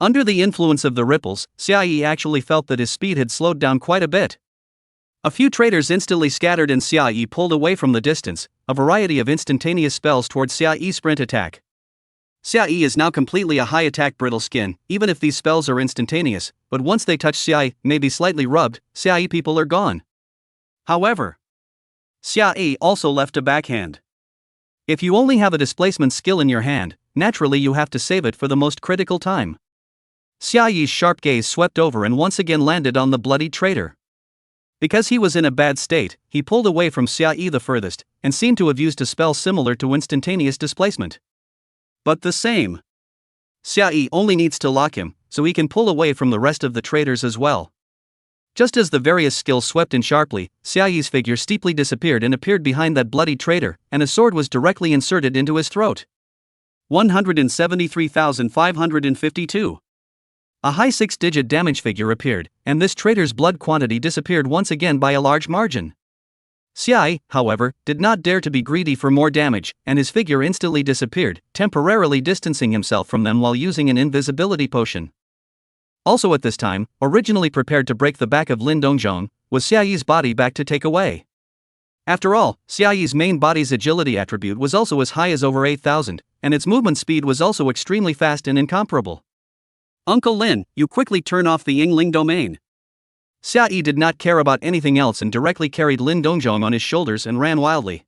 Under the influence of the ripples, Xia Yi actually felt that his speed had slowed down quite a bit. A few traitors instantly scattered and Xia Yi pulled away from the distance, a variety of instantaneous spells towards Xia Yi's sprint attack. Xia Yi is now completely a high-attack brittle skin, even if these spells are instantaneous, but once they touch Xia Yi, maybe slightly rubbed, Xia Yi people are gone. However, Xia Yi also left a backhand. If you only have a displacement skill in your hand, naturally you have to save it for the most critical time. Xia Yi's sharp gaze swept over and once again landed on the bloodied traitor. Because he was in a bad state, he pulled away from Xia Yi the furthest, and seemed to have used a spell similar to instantaneous displacement. But the same. Xia Yi only needs to lock him, so he can pull away from the rest of the traitors as well. Just as the various skills swept in sharply, Xia Yi's figure steeply disappeared and appeared behind that bloody traitor, and a sword was directly inserted into his throat. 173,552. A high 6-digit damage figure appeared, and this traitor's blood quantity disappeared once again by a large margin. Xiai, however, did not dare to be greedy for more damage, and his figure instantly disappeared, temporarily distancing himself from them while using an invisibility potion. Also at this time, originally prepared to break the back of Lin Dongzhong, was Xiai's body back to take away. After all, Xiai's main body's agility attribute was also as high as over 8,000, and its movement speed was also extremely fast and incomparable. Uncle Lin, you quickly turn off the Yingling domain. Xiai did not care about anything else and directly carried Lin Dongzhong on his shoulders and ran wildly.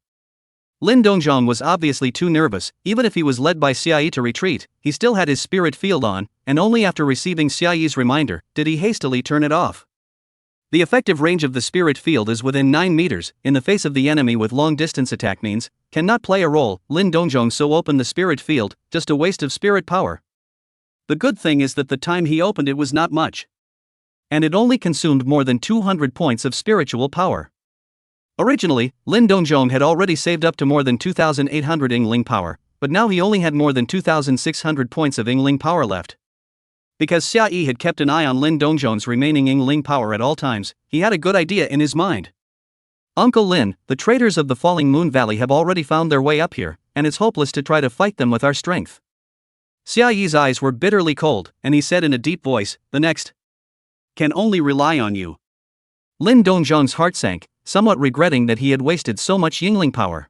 Lin Dongzhong was obviously too nervous. Even if he was led by Xiai to retreat, he still had his spirit field on, and only after receiving Xiai's reminder did he hastily turn it off. The effective range of the spirit field is within 9 meters, in the face of the enemy with long-distance attack means, cannot play a role. Lin Dongzhong so opened the spirit field, just a waste of spirit power. The good thing is that the time he opened it was not much. And it only consumed more than 200 points of spiritual power. Originally, Lin Dongzhong had already saved up to more than 2,800 Yingling power, but now he only had more than 2,600 points of Yingling power left. Because Xiai had kept an eye on Lin Dongzhong's remaining Yingling power at all times, he had a good idea in his mind. Uncle Lin, the traders of the Falling Moon Valley have already found their way up here, and it's hopeless to try to fight them with our strength. Xiai's eyes were bitterly cold, and he said in a deep voice, "The next can only rely on you." Lin Dongzhong's heart sank, somewhat regretting that he had wasted so much Yingling power.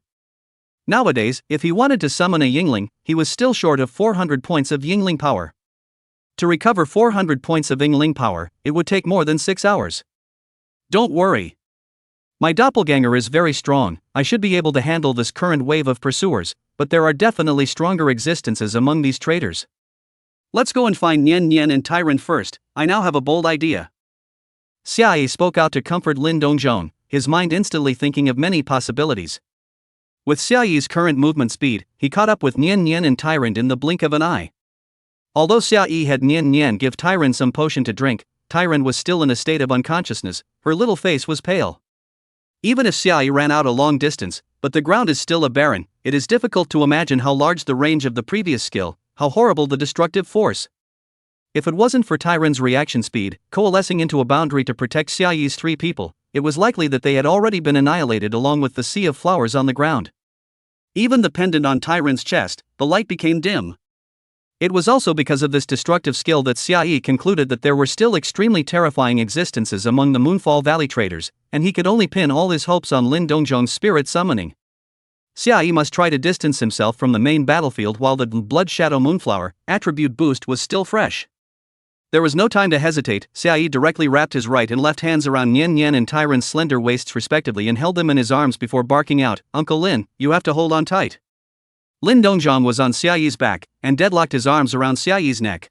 Nowadays, if he wanted to summon a Yingling, he was still short of 400 points of Yingling power. To recover 400 points of Yingling power, it would take more than 6 hours. Don't worry. My doppelganger is very strong. I should be able to handle this current wave of pursuers, but there are definitely stronger existences among these traders. Let's go and find Nian Nian and Tyrant first. I now have a bold idea. Xiai spoke out to comfort Lin Dongzhong, his mind instantly thinking of many possibilities. With Xiai's current movement speed, he caught up with Nian Nian and Tyrant in the blink of an eye. Although Xiai had Nian Nian give Tyrant some potion to drink, Tyrant was still in a state of unconsciousness. Her little face was pale. Even if Xiai ran out a long distance, but the ground is still a barren, it is difficult to imagine how large the range of the previous skill, how horrible the destructive force. If it wasn't for Tyrant's reaction speed, coalescing into a boundary to protect Xiai's 3 people, it was likely that they had already been annihilated along with the sea of flowers on the ground. Even the pendant on Tyrant's chest, the light became dim. It was also because of this destructive skill that Xiai concluded that there were still extremely terrifying existences among the Moonfall Valley traders, and he could only pin all his hopes on Lin Dongzhong's spirit summoning. Xiai must try to distance himself from the main battlefield while the Blood Shadow Moonflower attribute boost was still fresh. There was no time to hesitate. Xiai directly wrapped his right and left hands around Nian Nian and Tyrant's slender waists respectively and held them in his arms before barking out, "Uncle Lin, you have to hold on tight." Lin Dongzhong was on Xiai's back, and deadlocked his arms around Xiai's neck.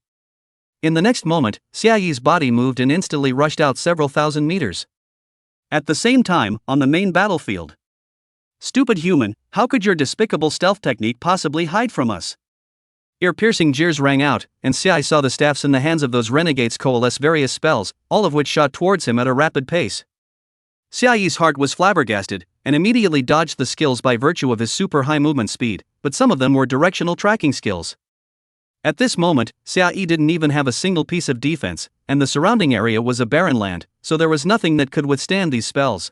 In the next moment, Xiai's body moved and instantly rushed out several thousand meters. At the same time, on the main battlefield. "Stupid human, how could your despicable stealth technique possibly hide from us?" Ear-piercing jeers rang out, and Xiai saw the staffs in the hands of those renegades coalesce various spells, all of which shot towards him at a rapid pace. Xiai's heart was flabbergasted, and immediately dodged the skills by virtue of his super high movement speed, but some of them were directional tracking skills. At this moment, Xiai didn't even have a single piece of defense, and the surrounding area was a barren land, so there was nothing that could withstand these spells.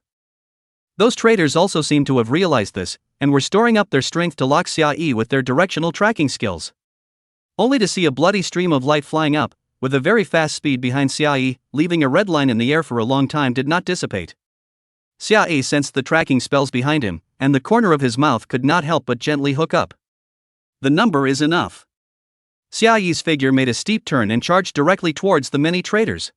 Those traders also seemed to have realized this, and were storing up their strength to lock Xiai with their directional tracking skills. Only to see a bloody stream of light flying up, with a very fast speed behind Xiai, leaving a red line in the air for a long time did not dissipate. Xiai sensed the tracking spells behind him, and the corner of his mouth could not help but gently hook up. The number is enough. Xiai's figure made a steep turn and charged directly towards the many traders.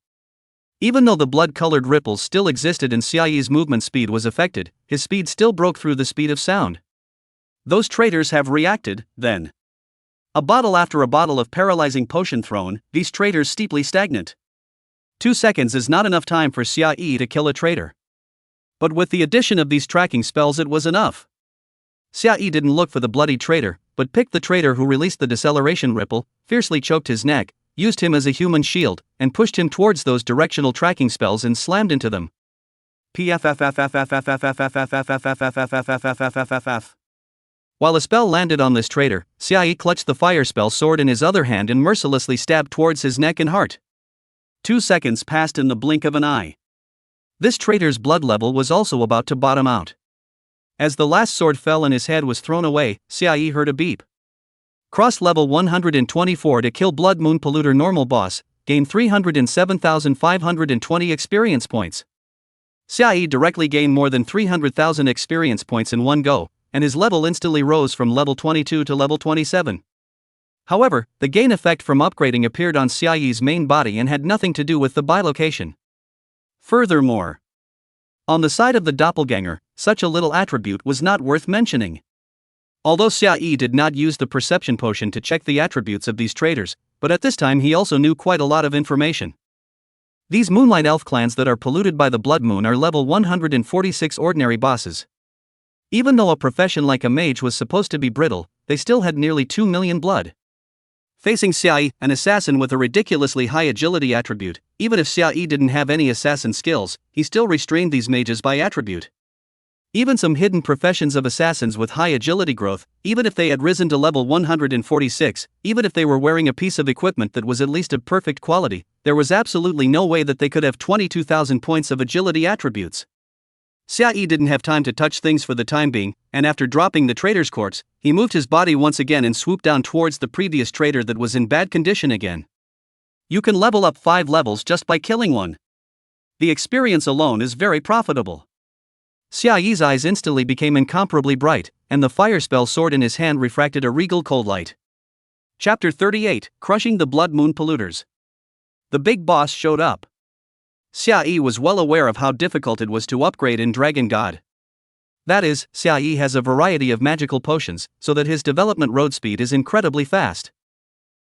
Even though the blood-colored ripples still existed and Xiai's movement speed was affected, his speed still broke through the speed of sound. Those traders have reacted, then. A bottle after a bottle of paralyzing potion thrown, these traders steeply stagnant. 2 seconds is not enough time for Xiai to kill a trader. But with the addition of these tracking spells it was enough. Xiai didn't look for the bloody traitor, but picked the traitor who released the deceleration ripple, fiercely choked his neck, used him as a human shield, and pushed him towards those directional tracking spells and slammed into them. While a spell landed on this traitor, Xiai clutched the fire spell sword in his other hand and mercilessly stabbed towards his neck and heart. 2 seconds passed in the blink of an eye. This traitor's blood level was also about to bottom out. As the last sword fell and his head was thrown away, Xiaoyi heard a beep. Cross level 124 to kill Blood Moon Polluter normal boss, gain 307,520 experience points. Xiaoyi directly gained more than 300,000 experience points in one go, and his level instantly rose from level 22 to level 27. However, the gain effect from upgrading appeared on Xiaoyi's main body and had nothing to do with the bilocation. Furthermore, on the side of the doppelganger, such a little attribute was not worth mentioning. Although Xiaoyi did not use the perception potion to check the attributes of these traitors, but at this time he also knew quite a lot of information. These Moonlight Elf clans that are polluted by the Blood Moon are level 146 ordinary bosses. Even though a profession like a mage was supposed to be brittle, they still had nearly 2 million blood. Facing Xiaoyi, an assassin with a ridiculously high agility attribute, even if Xiaoyi didn't have any assassin skills, he still restrained these mages by attribute. Even some hidden professions of assassins with high agility growth, even if they had risen to level 146, even if they were wearing a piece of equipment that was at least of perfect quality, there was absolutely no way that they could have 22,000 points of agility attributes. Xiaoyi didn't have time to touch things for the time being, and after dropping the traitor's corpse, he moved his body once again and swooped down towards the previous traitor that was in bad condition again. You can level up 5 levels just by killing one. The experience alone is very profitable. Xiaoyi's eyes instantly became incomparably bright, and the fire spell sword in his hand refracted a regal cold light. Chapter 38, Crushing the Blood Moon Polluters. The big boss showed up. Xiaoyi was well aware of how difficult it was to upgrade in Dragon God. That is, Xiaoyi has a variety of magical potions, so that his development road speed is incredibly fast.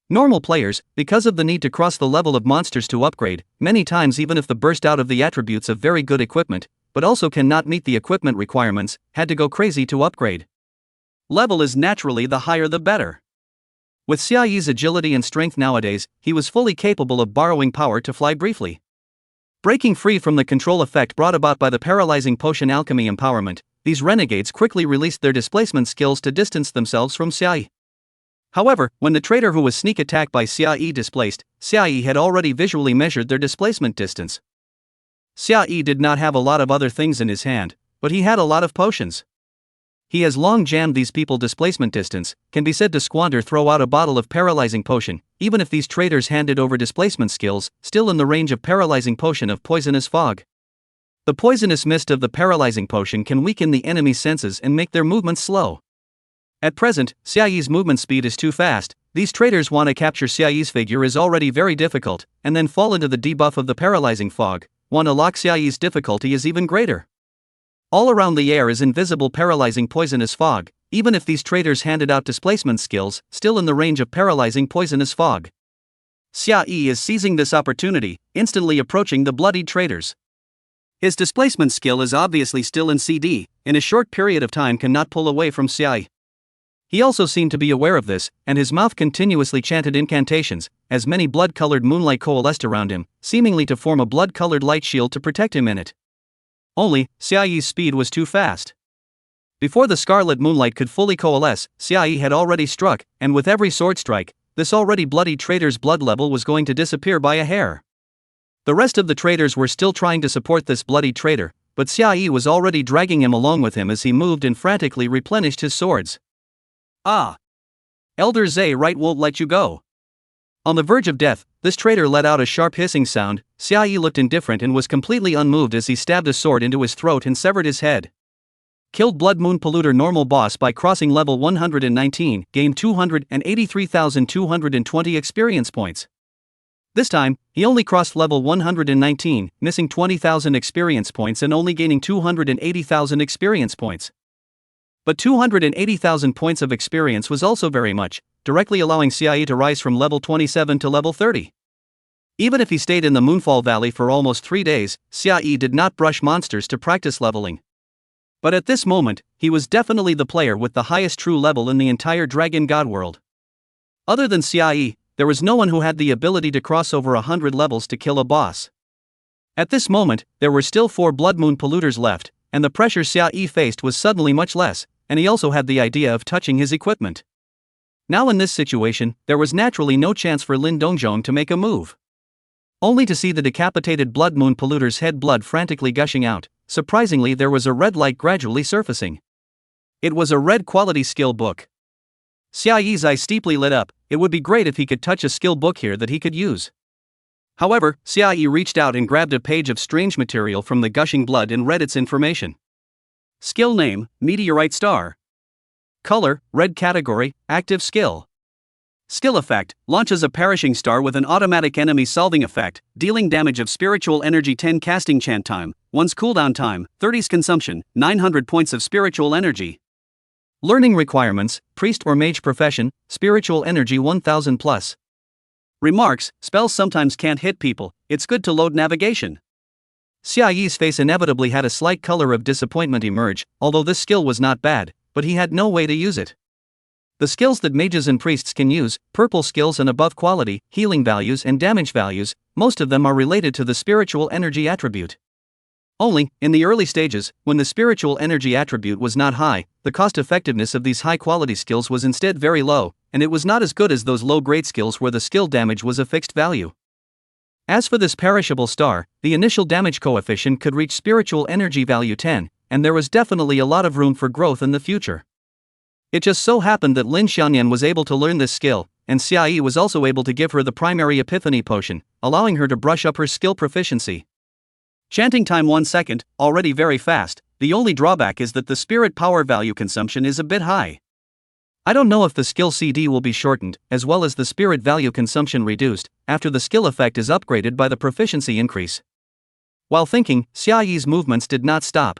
Normal players, because of the need to cross the level of monsters to upgrade, many times even if they burst out of the attributes of very good equipment, but also cannot meet the equipment requirements, had to go crazy to upgrade. Level is naturally the higher the better. With Xiaoyi's agility and strength nowadays, he was fully capable of borrowing power to fly briefly. Breaking free from the control effect brought about by the paralyzing potion alchemy empowerment, these renegades quickly released their displacement skills to distance themselves from Xiaoyi. However, when the traitor who was sneak attacked by Xiaoyi displaced, Xiaoyi had already visually measured their displacement distance. Xiaoyi did not have a lot of other things in his hand, but he had a lot of potions. He has long jammed these people displacement distance, can be said to throw out a bottle of paralyzing potion, even if these traitors handed over displacement skills, still in the range of paralyzing potion of poisonous fog. The poisonous mist of the paralyzing potion can weaken the enemy's senses and make their movements slow. At present, Xiaoyi's movement speed is too fast. These traitors want to capture Xiaoyi's figure is already very difficult, and then fall into the debuff of the paralyzing fog. Want to lock Xiaoyi's difficulty is even greater. All around the air is invisible paralyzing poisonous fog, even if these traitors handed out displacement skills, still in the range of paralyzing poisonous fog. Xiaoyi is seizing this opportunity, instantly approaching the bloodied traitors. His displacement skill is obviously still in CD, in a short period of time cannot pull away from Xiaoyi. He also seemed to be aware of this, and his mouth continuously chanted incantations, as many blood-colored moonlight coalesced around him, seemingly to form a blood-colored light shield to protect him in it. Only, Xiaoyi's speed was too fast. Before the scarlet moonlight could fully coalesce, Xiaoyi had already struck, and with every sword strike, this already bloody traitor's blood level was going to disappear by a hair. The rest of the traitors were still trying to support this bloody traitor, but Xiaoyi was already dragging him along with him as he moved and frantically replenished his swords. Ah! Elder Zay right won't let you go. On the verge of death, this traitor let out a sharp hissing sound. Xiaoyi looked indifferent and was completely unmoved as he stabbed a sword into his throat and severed his head. Killed Blood Moon Polluter normal boss by crossing level 119, gained 283,220 experience points. This time, he only crossed level 119, missing 20,000 experience points and only gaining 280,000 experience points. But 280,000 points of experience was also very much, directly allowing Xiaoyi to rise from level 27 to level 30. Even if he stayed in the Moonfall Valley for almost 3 days, Xiaoyi did not brush monsters to practice leveling. But at this moment, he was definitely the player with the highest true level in the entire Dragon God world. Other than Xiaoyi, there was no one who had the ability to cross over 100 levels to kill a boss. At this moment, there were still 4 Blood Moon Polluters left, and the pressure Xiaoyi faced was suddenly much less, and he also had the idea of touching his equipment. Now in this situation, there was naturally no chance for Lin Dongjong to make a move. Only to see the decapitated Blood Moon Polluter's head blood frantically gushing out. Surprisingly, there was a red light gradually surfacing. It was a red quality skill book. Xiaoyi's eyes steeply lit up. It would be great if he could touch a skill book here that he could use. However, Xiaoyi reached out and grabbed a page of strange material from the gushing blood and read its information. Skill name, Meteorite Star. Color, red. Category, active skill. Skill effect, launches a perishing star with an automatic enemy solving effect, dealing damage of spiritual energy. 10 casting chant time, 1's cooldown time, 30's consumption, 900 points of spiritual energy. Learning requirements, priest or mage profession, spiritual energy 1000 plus. Remarks, spells sometimes can't hit people, it's good to load navigation. Xiaoyi's face inevitably had a slight color of disappointment emerge, although this skill was not bad, but he had no way to use it. The skills that mages and priests can use, purple skills and above quality, healing values and damage values, most of them are related to the spiritual energy attribute. Only, in the early stages, when the spiritual energy attribute was not high, the cost-effectiveness of these high-quality skills was instead very low, and it was not as good as those low-grade skills where the skill damage was a fixed value. As for this perishable star, the initial damage coefficient could reach spiritual energy value 10, and there was definitely a lot of room for growth in the future. It just so happened that Lin Xiaoyan was able to learn this skill, and Xiaoyi was also able to give her the primary epiphany potion, allowing her to brush up her skill proficiency. Chanting time 1 second, already very fast. The only drawback is that the spirit power value consumption is a bit high. I don't know if the skill CD will be shortened, as well as the spirit value consumption reduced, after the skill effect is upgraded by the proficiency increase. While thinking, Xiaoyi's movements did not stop.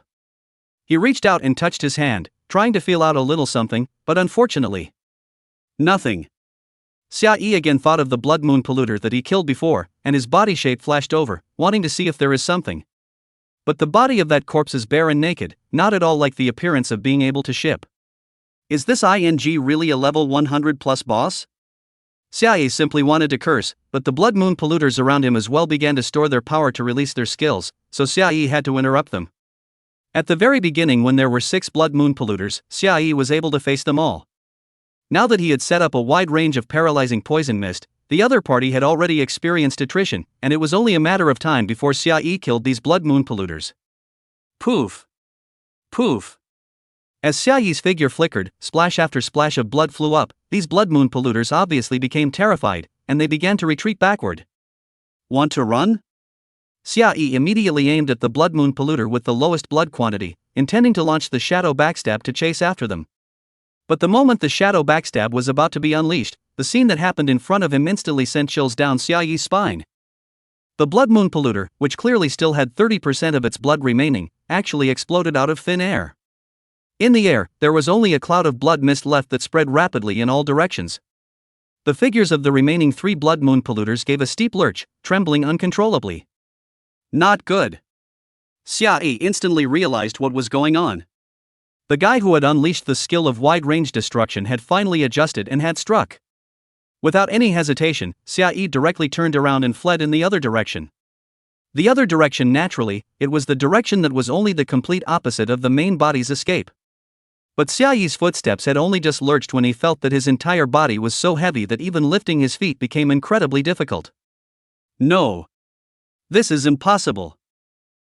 He reached out and touched his hand, trying to feel out a little something, but unfortunately, nothing. Xiaoyi again thought of the blood moon polluter that he killed before, and his body shape flashed over, wanting to see if there is something. But the body of that corpse is bare and naked, not at all like the appearance of being able to ship. Is this ING really a level 100 plus boss? Xiaoyi simply wanted to curse, but the blood moon polluters around him as well began to store their power to release their skills, so Xiaoyi had to interrupt them. At the very beginning, when there were 6 blood moon polluters, Xiaoyi was able to face them all. Now that he had set up a wide range of paralyzing poison mist, the other party had already experienced attrition, and it was only a matter of time before Xiaoyi killed these blood moon polluters. Poof! Poof! As Xiaoyi's figure flickered, splash after splash of blood flew up. These blood moon polluters obviously became terrified, and they began to retreat backward. Want to run? Xiaoyi immediately aimed at the blood moon polluter with the lowest blood quantity, intending to launch the shadow backstab to chase after them. But the moment the shadow backstab was about to be unleashed, the scene that happened in front of him instantly sent chills down Xiaoyi's spine. The blood moon polluter, which clearly still had 30% of its blood remaining, actually exploded out of thin air. In the air, there was only a cloud of blood mist left that spread rapidly in all directions. The figures of the remaining 3 blood moon polluters gave a steep lurch, trembling uncontrollably. Not good. Xiaoyi instantly realized what was going on. The guy who had unleashed the skill of wide-range destruction had finally adjusted and had struck. Without any hesitation, Xiaoyi directly turned around and fled in the other direction. The other direction, naturally, it was the direction that was only the complete opposite of the main body's escape. But Xiaoyi's footsteps had only just lurched when he felt that his entire body was so heavy that even lifting his feet became incredibly difficult. No. This is impossible.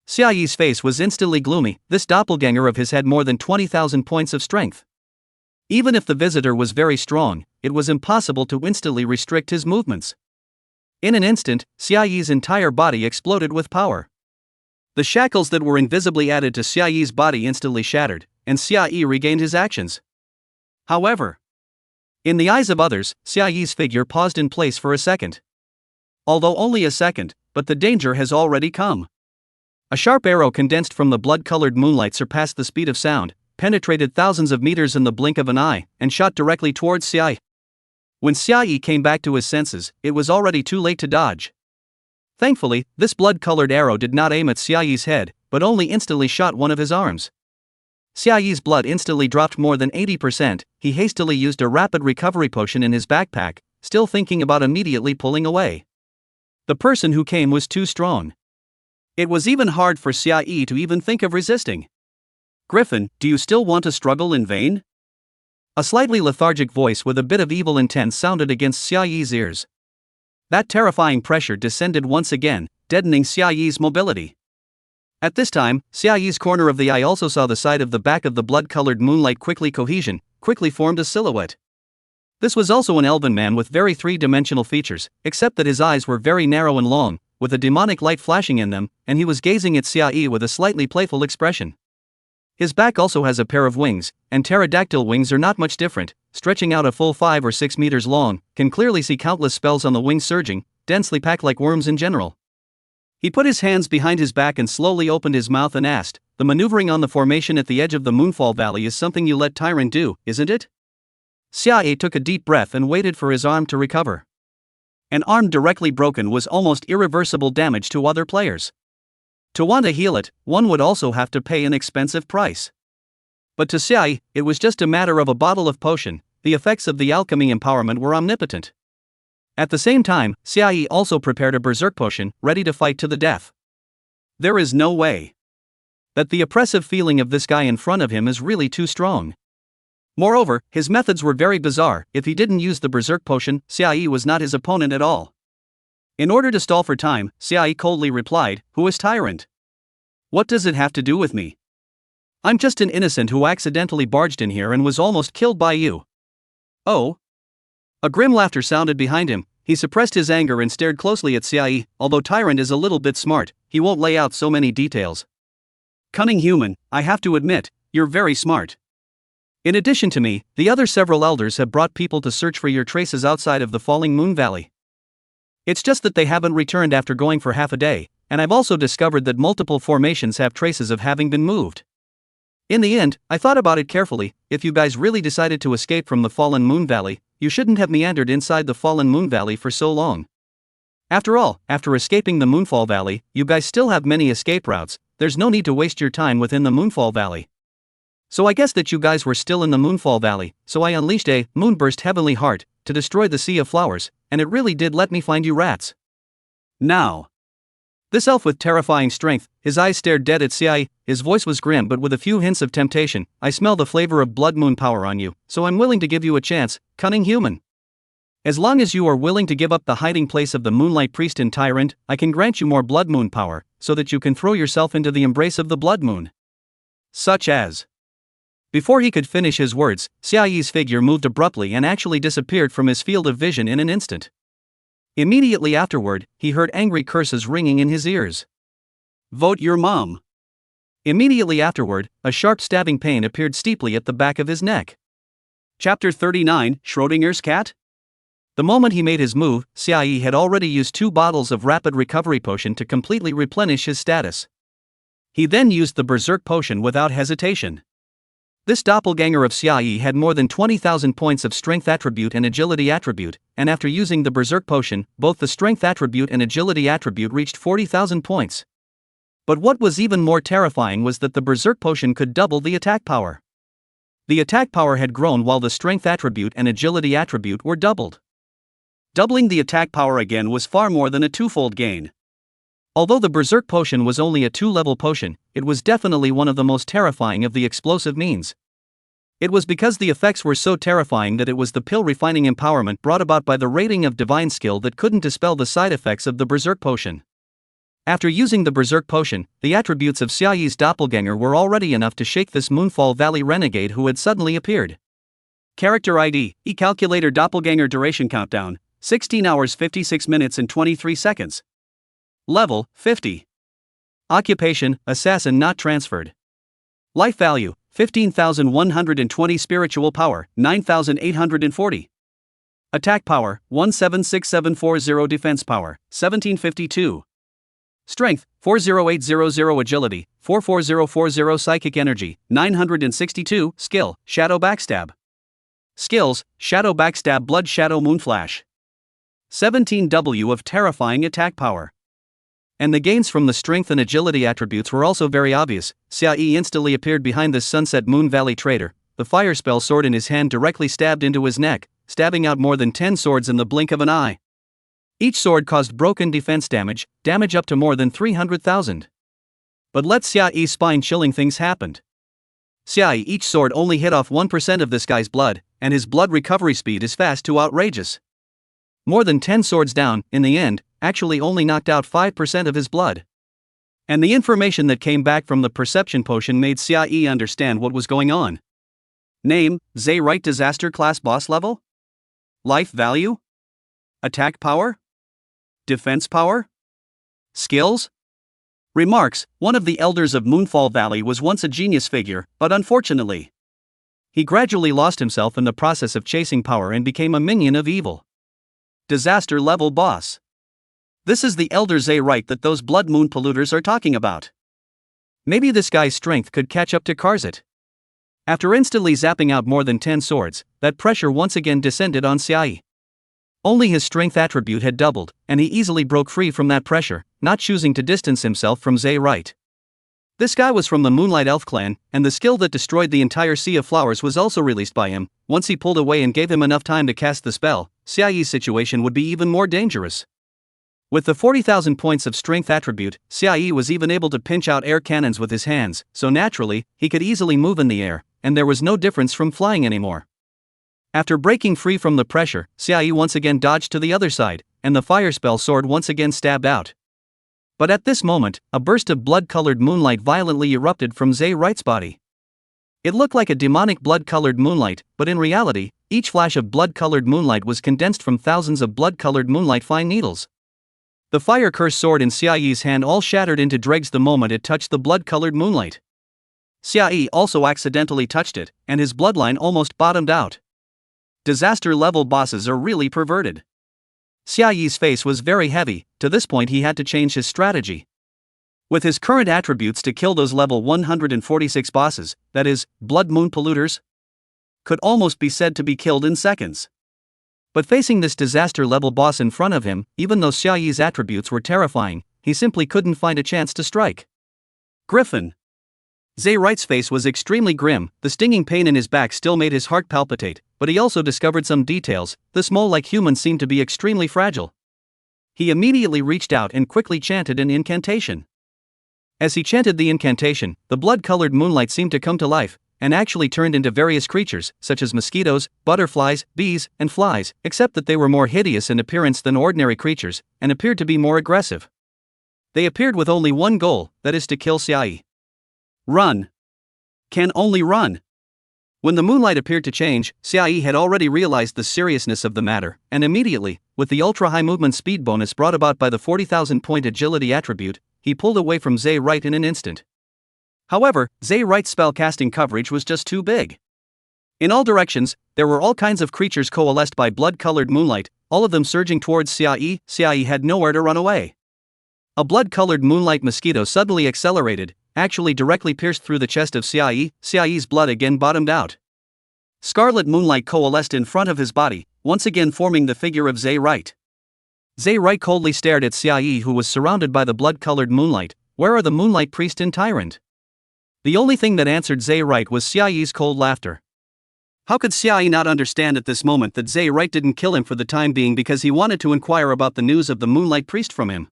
Xiaoyi's face was instantly gloomy. This doppelganger of his had more than 20,000 points of strength. Even if the visitor was very strong, it was impossible to instantly restrict his movements. In an instant, Xiaoyi's entire body exploded with power. The shackles that were invisibly added to Xiaoyi's body instantly shattered, and Xiaoyi regained his actions. However, in the eyes of others, Xiaoyi's figure paused in place for a second. Although only a second, but the danger has already come. A sharp arrow condensed from the blood-colored moonlight surpassed the speed of sound, penetrated thousands of meters in the blink of an eye, and shot directly towards Xiaoyi. When Xiaoyi came back to his senses, it was already too late to dodge. Thankfully, this blood-colored arrow did not aim at Xiaoyi's head, but only instantly shot one of his arms. Xiaoyi's blood instantly dropped more than 80%, he hastily used a rapid recovery potion in his backpack, still thinking about immediately pulling away. The person who came was too strong. It was even hard for Xiaoyi to even think of resisting. Griffin, do you still want to struggle in vain? A slightly lethargic voice with a bit of evil intent sounded against Xiaoyi's ears. That terrifying pressure descended once again, deadening Xiaoyi's mobility. At this time, Xiaoyi's corner of the eye also saw the side of the back of the blood-colored moonlight quickly formed a silhouette. This was also an elven man with very three-dimensional features, except that his eyes were very narrow and long, with a demonic light flashing in them, and he was gazing at Xiaoyi with a slightly playful expression. His back also has a pair of wings, and pterodactyl wings are not much different, stretching out a full 5 or 6 meters long, can clearly see countless spells on the wings surging, densely packed like worms in general. He put his hands behind his back and slowly opened his mouth and asked, "The maneuvering on the formation at the edge of the Moonfall Valley is something you let Tyrant do, isn't it?" Xiaoyi took a deep breath and waited for his arm to recover. An arm directly broken was almost irreversible damage to other players. To want to heal it, one would also have to pay an expensive price. But to Xiaoyi, it was just a matter of a bottle of potion. The effects of the alchemy empowerment were omnipotent. At the same time, Xiaoyi also prepared a berserk potion, ready to fight to the death. There is no way that the oppressive feeling of this guy in front of him is really too strong. Moreover, his methods were very bizarre. If he didn't use the berserk potion, Xiaoyi was not his opponent at all. In order to stall for time, Xiaoyi coldly replied, "Who is Tyrant? What does it have to do with me? I'm just an innocent who accidentally barged in here and was almost killed by you." "Oh?" A grim laughter sounded behind him. He suppressed his anger and stared closely at Xiaoyi. "Although Tyrant is a little bit smart, he won't lay out so many details." "Cunning human, I have to admit, you're very smart. In addition to me, the other several elders have brought people to search for your traces outside of the Falling Moon Valley. It's just that they haven't returned after going for half a day, and I've also discovered that multiple formations have traces of having been moved. In the end, I thought about it carefully. If you guys really decided to escape from the Fallen Moon Valley, you shouldn't have meandered inside the Fallen Moon Valley for so long. After all, after escaping the Moonfall Valley, you guys still have many escape routes. There's no need to waste your time within the Moonfall Valley. So I guess that you guys were still in the Moonfall Valley, so I unleashed a Moonburst Heavenly Heart to destroy the Sea of Flowers, and it really did let me find you rats." Now, this elf with terrifying strength, his eyes stared dead at Xiaoyi, his voice was grim but with a few hints of temptation. "I smell the flavor of blood moon power on you, so I'm willing to give you a chance, cunning human. As long as you are willing to give up the hiding place of the Moonlight Priest and Tyrant, I can grant you more blood moon power, so that you can throw yourself into the embrace of the blood moon. Such as..." Before he could finish his words, Xiaoyi's figure moved abruptly and actually disappeared from his field of vision in an instant. Immediately afterward, he heard angry curses ringing in his ears. "Vote your mom." Immediately afterward, a sharp stabbing pain appeared steeply at the back of his neck. Chapter 39, Schrodinger's Cat? The moment he made his move, Xiaoyi had already used 2 bottles of rapid recovery potion to completely replenish his status. He then used the berserk potion without hesitation. This doppelganger of Xiaoyi had more than 20,000 points of strength attribute and agility attribute, and after using the berserk potion, both the strength attribute and agility attribute reached 40,000 points. But what was even more terrifying was that the berserk potion could double the attack power. The attack power had grown while the strength attribute and agility attribute were doubled. Doubling the attack power again was far more than a twofold gain. Although the berserk potion was only a 2-level potion, it was definitely one of the most terrifying of the explosive means. It was because the effects were so terrifying that it was the pill refining empowerment brought about by the rating of divine skill that couldn't dispel the side effects of the berserk potion. After using the berserk potion, the attributes of Xiaoyi's doppelganger were already enough to shake this Moonfall Valley renegade who had suddenly appeared. Character ID, E-Calculator Doppelganger Duration Countdown, 16 hours 56 minutes and 23 seconds. Level, 50. Occupation, Assassin not transferred. Life value, 15,120. Spiritual power, 9,840. Attack power, 176740. Defense power, 1752. Strength, 40800. Agility, 44040. Psychic energy, 962. Skill, Shadow Backstab. Skills, Shadow Backstab, Blood Shadow Moonflash. 17W of terrifying attack power. And the gains from the strength and agility attributes were also very obvious. Xiaoyi instantly appeared behind this Sunset Moon Valley trader, the fire spell sword in his hand directly stabbed into his neck, stabbing out more than 10 swords in the blink of an eye. Each sword caused broken defense damage up to more than 300,000. But let Xiaoyi's spine-chilling things happened. Xiaoyi, each sword only hit off 1% of this guy's blood, and his blood recovery speed is fast to outrageous. More than 10 swords down, in the end, actually only knocked out 5% of his blood. And the information that came back from the perception potion made Xia understand what was going on. Name, Zay Right Disaster Class Boss Level? Life Value? Attack Power? Defense Power? Skills? Remarks, one of the elders of Moonfall Valley was once a genius figure, but unfortunately, he gradually lost himself in the process of chasing power and became a minion of evil. Disaster Level Boss. This is the Elder Zay Right that those blood moon polluters are talking about. Maybe this guy's strength could catch up to Karzit. After instantly zapping out more than 10 swords, that pressure once again descended on Xiai. Only his strength attribute had doubled, and he easily broke free from that pressure, not choosing to distance himself from Zay Right. This guy was from the Moonlight Elf clan, and the skill that destroyed the entire Sea of Flowers was also released by him. Once he pulled away and gave him enough time to cast the spell, Xiai's situation would be even more dangerous. With the 40,000 points of strength attribute, Xiai was even able to pinch out air cannons with his hands, so naturally, he could easily move in the air, and there was no difference from flying anymore. After breaking free from the pressure, Xiai once again dodged to the other side, and the fire spell sword once again stabbed out. But at this moment, a burst of blood-colored moonlight violently erupted from Zay Right's body. It looked like a demonic blood-colored moonlight, but in reality, each flash of blood-colored moonlight was condensed from thousands of blood-colored moonlight fine needles. The fire curse sword in Xiai's hand all shattered into dregs the moment it touched the blood-colored moonlight. Xiai also accidentally touched it, and his bloodline almost bottomed out. Disaster-level bosses are really perverted. Xiai's face was very heavy. To this point he had to change his strategy. With his current attributes to kill those level 146 bosses, that is, blood moon polluters, could almost be said to be killed in seconds. But facing this disaster-level boss in front of him, even though Xiai's attributes were terrifying, he simply couldn't find a chance to strike. Griffin. Zay Right's face was extremely grim. The stinging pain in his back still made his heart palpitate, but he also discovered some details. This mole-like human seemed to be extremely fragile. He immediately reached out and quickly chanted an incantation. As he chanted the incantation, the blood-colored moonlight seemed to come to life, and actually turned into various creatures, such as mosquitoes, butterflies, bees, and flies, except that they were more hideous in appearance than ordinary creatures, and appeared to be more aggressive. They appeared with only one goal, that is to kill Xiai. Run. Can only run. When the moonlight appeared to change, Xiai had already realized the seriousness of the matter, and immediately, with the ultra-high movement speed bonus brought about by the 40,000 point agility attribute, he pulled away from Zay Right in an instant. However, Zay Right's spellcasting coverage was just too big. In all directions, there were all kinds of creatures coalesced by blood-colored moonlight, all of them surging towards Xiai. Xiai had nowhere to run away. A blood-colored moonlight mosquito suddenly accelerated, actually directly pierced through the chest of Xiai. Xiai's blood again bottomed out. Scarlet moonlight coalesced in front of his body, once again forming the figure of Zay Right. Zay Right coldly stared at Xiai, who was surrounded by the blood-colored moonlight. Where are the moonlight priest and tyrant? The only thing that answered Zay Right was Xiai's cold laughter. How could Xiai not understand at this moment that Zay Right didn't kill him for the time being because he wanted to inquire about the news of the moonlight priest from him?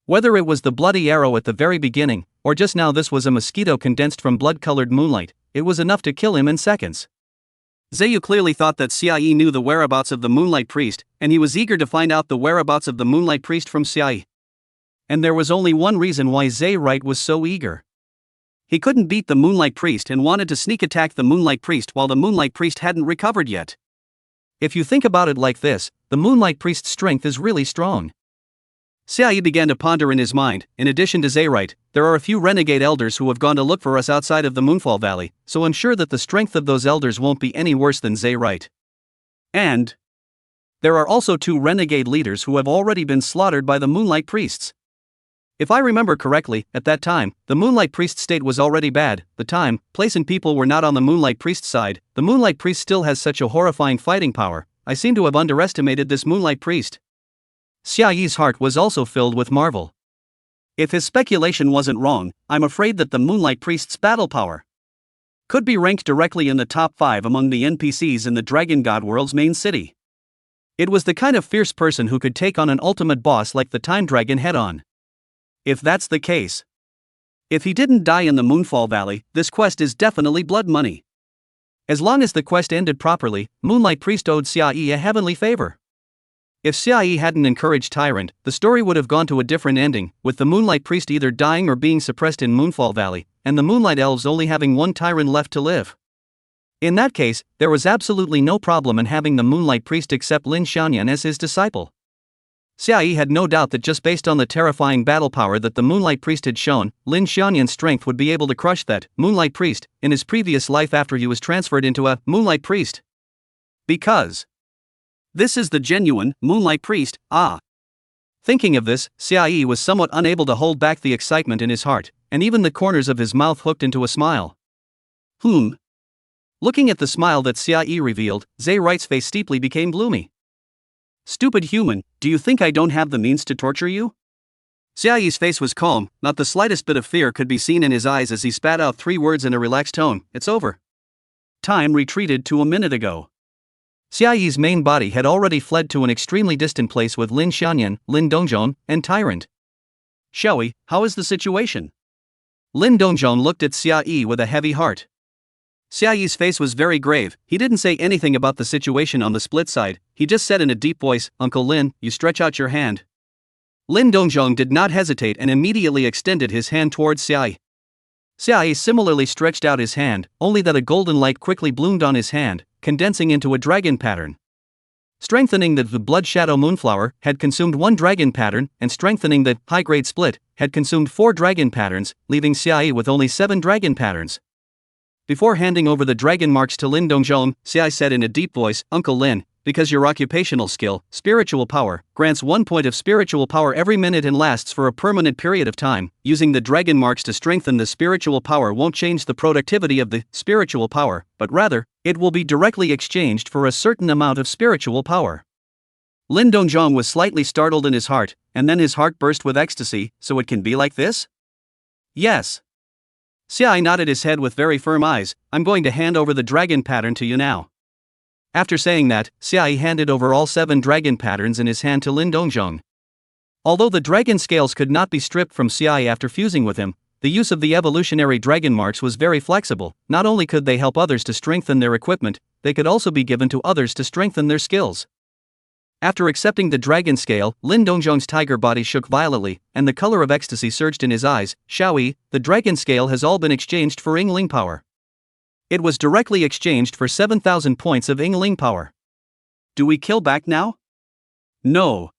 Whether it was the bloody arrow at the very beginning, or just now this was a mosquito condensed from blood-colored moonlight, it was enough to kill him in seconds. Zayu clearly thought that Xiai knew the whereabouts of the moonlight priest, and he was eager to find out the whereabouts of the moonlight priest from Xiai. And there was only one reason why Zay Right was so eager. He couldn't beat the moonlight priest and wanted to sneak attack the moonlight priest while the moonlight priest hadn't recovered yet. If you think about it like this, the moonlight priest's strength is really strong. Xiai began to ponder in his mind. In addition to Zay Right, there are a few renegade elders who have gone to look for us outside of the Moonfall Valley, so I'm sure that the strength of those elders won't be any worse than Zay Right. And there are also 2 renegade leaders who have already been slaughtered by the moonlight priests. If I remember correctly, at that time, the moonlight priest's state was already bad. The time, place and people were not on the moonlight priest's side. The moonlight priest still has such a horrifying fighting power. I seem to have underestimated this moonlight priest. Xiai's heart was also filled with marvel. If his speculation wasn't wrong, I'm afraid that the moonlight priest's battle power could be ranked directly in the top 5 among the NPCs in the Dragon God World's main city. It was the kind of fierce person who could take on an ultimate boss like the Time Dragon head-on. If that's the case, if he didn't die in the Moonfall Valley, this quest is definitely blood money. As long as the quest ended properly, Moonlight Priest owed Xiai a heavenly favor. If Xiaoyi hadn't encouraged Tyrant, the story would have gone to a different ending, with the Moonlight Priest either dying or being suppressed in Moonfall Valley, and the Moonlight Elves only having one Tyrant left to live. In that case, there was absolutely no problem in having the Moonlight Priest accept Lin Xiaoyan as his disciple. Xiaoyi had no doubt that just based on the terrifying battle power that the Moonlight Priest had shown, Lin Xiaoyan's strength would be able to crush that Moonlight Priest in his previous life after he was transferred into a Moonlight Priest. Because this is the genuine Moonlight Priest, ah. Thinking of this, Xiaoyi was somewhat unable to hold back the excitement in his heart, and even the corners of his mouth hooked into a smile. Looking at the smile that Xiaoyi revealed, Zhe Right's face steeply became gloomy. Stupid human, do you think I don't have the means to torture you? Xiaoyi's face was calm, not the slightest bit of fear could be seen in his eyes as he spat out 3 words in a relaxed tone, it's over. Time retreated to a minute ago. Xiaoyi's main body had already fled to an extremely distant place with Lin Xiaoyan, Lin Dongzhong, and Tyrant. Xiaoyi, how is the situation? Lin Dongzhong looked at Xiaoyi with a heavy heart. Xiaoyi's face was very grave, he didn't say anything about the situation on the split side, he just said in a deep voice, Uncle Lin, you stretch out your hand. Lin Dongzhong did not hesitate and immediately extended his hand towards Xiaoyi. Xiaoyi similarly stretched out his hand, only that a golden light quickly bloomed on his hand, condensing into a dragon pattern. Strengthening that the Blood Shadow Moonflower had consumed 1 dragon pattern, and strengthening that high-grade split had consumed 4 dragon patterns, leaving Xiaoyi with only 7 dragon patterns. Before handing over the dragon marks to Lin Dongzhong, Xiaoyi said in a deep voice, Uncle Lin, because your occupational skill, spiritual power, grants 1 point of spiritual power every minute and lasts for a permanent period of time, using the dragon marks to strengthen the spiritual power won't change the productivity of the spiritual power, but rather, it will be directly exchanged for a certain amount of spiritual power. Lin Dongzhong was slightly startled in his heart, and then his heart burst with ecstasy, so it can be like this? Yes. Xiaoyi nodded his head with very firm eyes, I'm going to hand over the dragon pattern to you now. After saying that, Xiaoyi handed over all 7 dragon patterns in his hand to Lin Dongzhong. Although the dragon scales could not be stripped from Xiaoyi after fusing with him, the use of the evolutionary dragon marks was very flexible. Not only could they help others to strengthen their equipment, they could also be given to others to strengthen their skills. After accepting the dragon scale, Lin Dongzhong's tiger body shook violently, and the color of ecstasy surged in his eyes. Xiaoyi, the dragon scale has all been exchanged for Yingling power. It was directly exchanged for 7,000 points of Yingling power. Do we kill back now? No.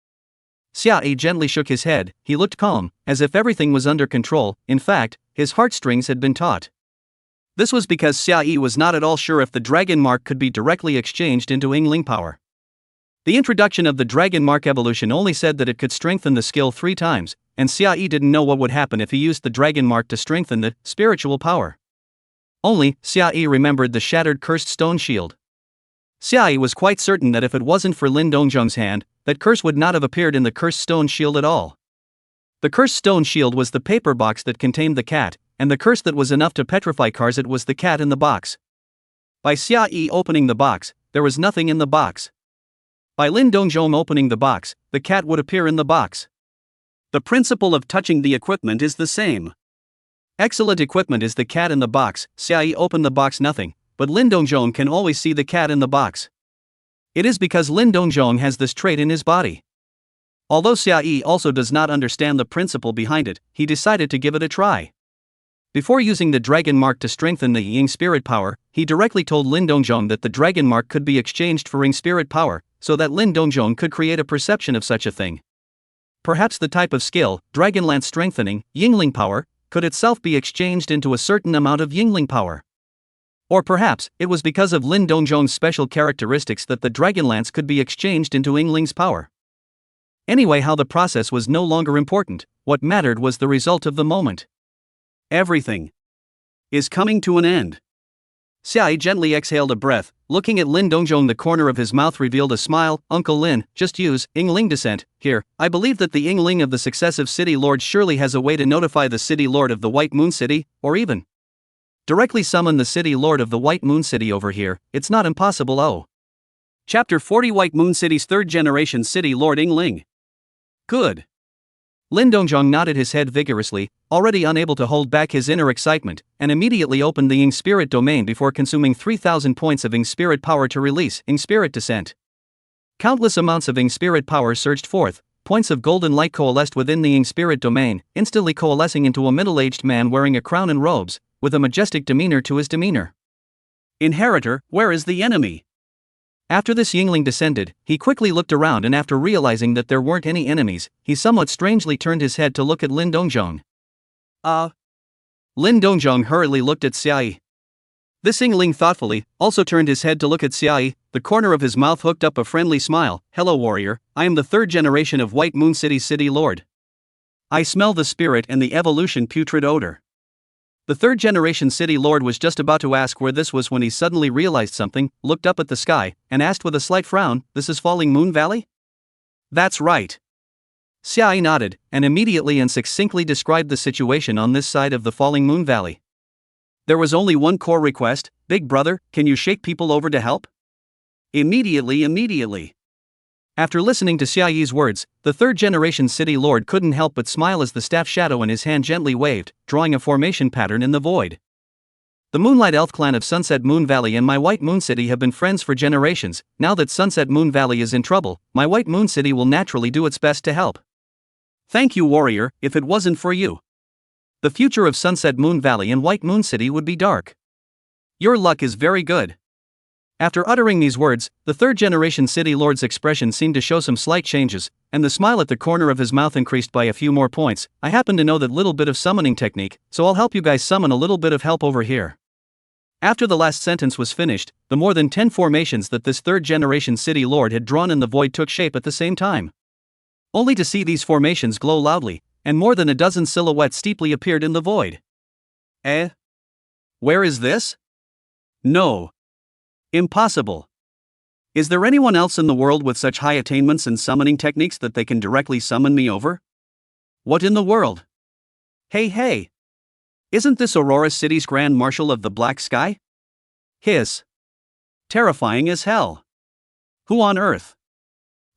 Xiaoyi gently shook his head, he looked calm, as if everything was under control. In fact, his heartstrings had been taut. This was because Xiaoyi was not at all sure if the dragon mark could be directly exchanged into Yingling power. The introduction of the dragon mark evolution only said that it could strengthen the skill 3 times, and Xiaoyi didn't know what would happen if he used the dragon mark to strengthen the spiritual power. Only, Xiaoyi remembered the shattered cursed stone shield. Xiaoyi was quite certain that if it wasn't for Lin Dongzhong's hand, that curse would not have appeared in the cursed stone shield at all. The cursed stone shield was the paper box that contained the cat, and the curse that was enough to petrify Karzit was the cat in the box. By Xiaoyi opening the box, there was nothing in the box. By Lin Dongzhong opening the box, the cat would appear in the box. The principle of touching the equipment is the same. Excellent equipment is the cat in the box. Xiaoyi opened the box nothing, but Lin Dongzhong can always see the cat in the box. It is because Lin Dongzhong has this trait in his body. Although Xiaoyi also does not understand the principle behind it, he decided to give it a try. Before using the dragon mark to strengthen the Ying spirit power, he directly told Lin Dongzhong that the dragon mark could be exchanged for Ying spirit power, so that Lin Dongzhong could create a perception of such a thing. Perhaps the type of skill, Dragonlance strengthening, Yingling power, could itself be exchanged into a certain amount of Yingling power. Or perhaps, it was because of Lin Dongzhong's special characteristics that the Dragonlance could be exchanged into Yingling's power. Anyway, how the process was no longer important, what mattered was the result of the moment. Everything is coming to an end. Xiaoyi gently exhaled a breath, looking at Lin Dongzhong. The corner of his mouth revealed a smile. Uncle Lin, just use Yingling descent. Here, I believe that the Yingling of the successive city lords surely has a way to notify the city lord of the White Moon City, or even directly summon the city lord of the White Moon City over here. It's not impossible. Oh. Chapter 40 White Moon City's 3rd generation city lord Yingling. Good. Lin Dongzhong nodded his head vigorously, already unable to hold back his inner excitement, and immediately opened the Ying Spirit domain before consuming 3,000 points of Ying Spirit power to release Ying Spirit Descent. Countless amounts of Ing spirit power surged forth, points of golden light coalesced within the Ing spirit domain, instantly coalescing into a middle-aged man wearing a crown and robes, with a majestic demeanor to his demeanor. Inheritor, where is the enemy? After this Yingling descended, he quickly looked around and after realizing that there weren't any enemies, he somewhat strangely turned his head to look at Lin Dongzhong. Lin Dongzhong hurriedly looked at Xiaoyi. This Yingling thoughtfully also turned his head to look at Xiaoyi, the corner of his mouth hooked up a friendly smile. Hello warrior, I am the third generation of White Moon City's city lord. I smell the spirit and the evolution putrid odor. The third generation city lord was just about to ask where this was when he suddenly realized something, looked up at the sky, and asked with a slight frown, this is Falling Moon Valley? That's right. Xiaoyi nodded, and immediately and succinctly described the situation on this side of the Falling Moon Valley. There was only one core request, Big Brother, can you shake people over to help? Immediately. After listening to Xiaoyi's words, the third generation city lord couldn't help but smile as the staff shadow in his hand gently waved, drawing a formation pattern in the void. The Moonlight Elf clan of Sunset Moon Valley and my White Moon City have been friends for generations. Now that Sunset Moon Valley is in trouble, my White Moon City will naturally do its best to help. Thank you warrior, if it wasn't for you, the future of Sunset Moon Valley and White Moon City would be dark. Your luck is very good. After uttering these words, the third generation city lord's expression seemed to show some slight changes, and the smile at the corner of his mouth increased by a few more points. I happen to know that little bit of summoning technique, so I'll help you guys summon a little bit of help over here. After the last sentence was finished, the more than 10 formations that this third generation city lord had drawn in the void took shape at the same time. Only to see these formations glow loudly, and more than a dozen silhouettes steeply appeared in the void. Where is this? No. Impossible. Is there anyone else in the world with such high attainments and summoning techniques that they can directly summon me over? What in the world? Hey! Isn't this Aurora City's Grand Marshal of the Black Sky? Hiss. Terrifying as hell. Who on earth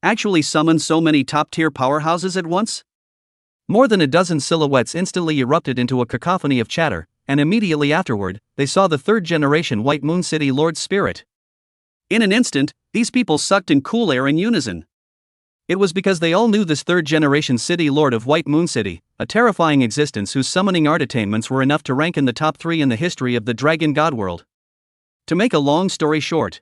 actually summons so many top-tier powerhouses at once? More than a dozen silhouettes instantly erupted into a cacophony of chatter, and immediately afterward, they saw the third-generation White Moon City Lord's spirit. In an instant, these people sucked in cool air in unison. It was because they all knew this third-generation city lord of White Moon City, a terrifying existence whose summoning art attainments were enough to rank in the top 3 in the history of the Dragon God world. To make a long story short,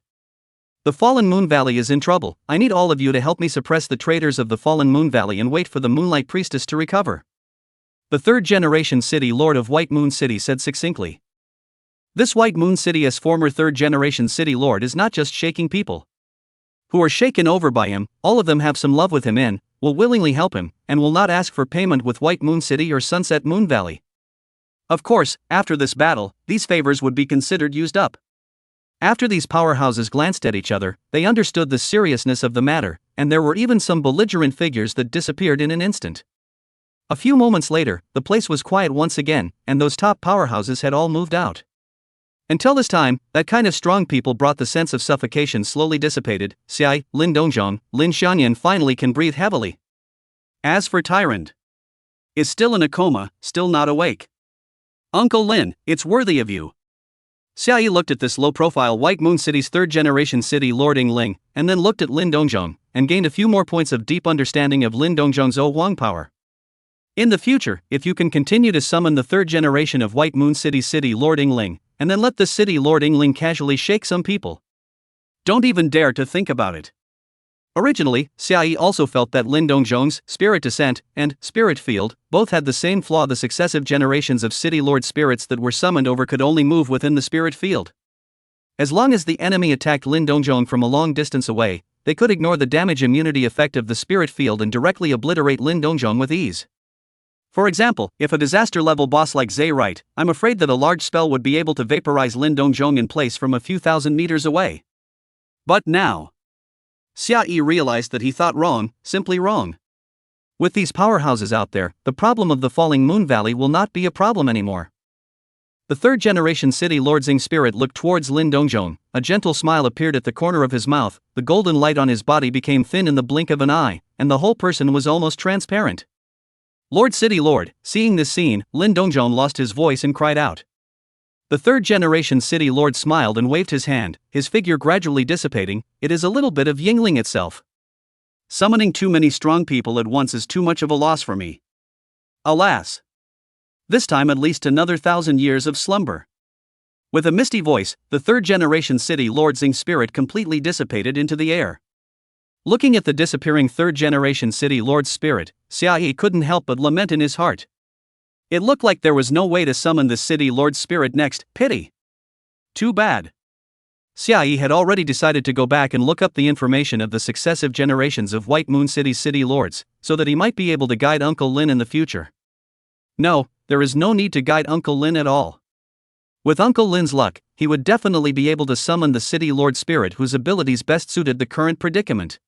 the Fallen Moon Valley is in trouble. I need all of you to help me suppress the traitors of the Fallen Moon Valley and wait for the Moonlight Priestess to recover. The third-generation city lord of White Moon City said succinctly. This White Moon City's former third-generation city lord is not just shaking people who are shaken over by him, all of them have some love with him and will willingly help him, and will not ask for payment with White Moon City or Sunset Moon Valley. Of course, after this battle, these favors would be considered used up. After these powerhouses glanced at each other, they understood the seriousness of the matter, and there were even some belligerent figures that disappeared in an instant. A few moments later, the place was quiet once again, and those top powerhouses had all moved out. Until this time, that kind of strong people brought the sense of suffocation slowly dissipated. Xiai, Lin Dongzhong, Lin Xianyan finally can breathe heavily. As for Tyrant, is still in a coma, still not awake. Uncle Lin, it's worthy of you. Xiaoyi looked at this low-profile White Moon City's third-generation city Lord Ying Ling, and then looked at Lin Dongzhong, and gained a few more points of deep understanding of Lin Dongzhong's Wang power. In the future, if you can continue to summon the third generation of White Moon City's city Lord Ying Ling, and then let the city Lord Ying Ling casually shake some people, don't even dare to think about it. Originally, Xiaoyi also felt that Lin Dongzhong's Spirit Descent and Spirit Field both had the same flaw. The successive generations of City Lord spirits that were summoned over could only move within the Spirit Field. As long as the enemy attacked Lin Dongzhong from a long distance away, they could ignore the damage immunity effect of the Spirit Field and directly obliterate Lin Dongzhong with ease. For example, if a disaster-level boss like Zay Right, I'm afraid that a large spell would be able to vaporize Lin Dongzhong in place from a few thousand meters away. But now, Xiaoyi realized that he thought wrong, simply wrong. With these powerhouses out there, the problem of the Falling Moon Valley will not be a problem anymore. The third-generation city Lord Xing spirit looked towards Lin Dongzhong, a gentle smile appeared at the corner of his mouth, the golden light on his body became thin in the blink of an eye, and the whole person was almost transparent. Lord City Lord, seeing this scene, Lin Dongzhong lost his voice and cried out. The third-generation city lord smiled and waved his hand, his figure gradually dissipating. It is a little bit of Yingling itself. Summoning too many strong people at once is too much of a loss for me. Alas! This time at least another 1,000 years of slumber. With a misty voice, the third-generation city Lord Xing's spirit completely dissipated into the air. Looking at the disappearing third-generation city Lord's spirit, Xiaoyi couldn't help but lament in his heart. It looked like there was no way to summon the city Lord's spirit next. Pity. Too bad. Xiaoyi had already decided to go back and look up the information of the successive generations of White Moon City's city lords, so that he might be able to guide Uncle Lin in the future. No, there is no need to guide Uncle Lin at all. With Uncle Lin's luck, he would definitely be able to summon the city lord spirit whose abilities best suited the current predicament.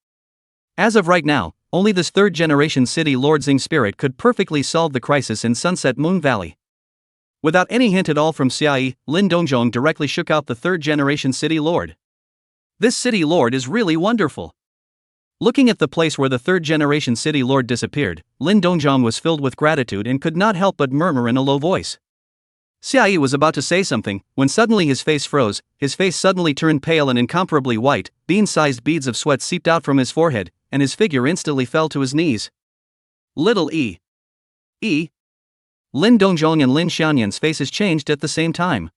As of right now, only this third-generation city Lord Xing spirit could perfectly solve the crisis in Sunset Moon Valley. Without any hint at all from Xiaoyi, Lin Dongzhong directly shook out the third-generation city lord. This city lord is really wonderful. Looking at the place where the third-generation city lord disappeared, Lin Dongzhong was filled with gratitude and could not help but murmur in a low voice. Xiaoyi was about to say something, when suddenly his face froze, his face suddenly turned pale and incomparably white, bean-sized beads of sweat seeped out from his forehead, and his figure instantly fell to his knees. Little E. Lin Dongzhong and Lin Xianyan's faces changed at the same time.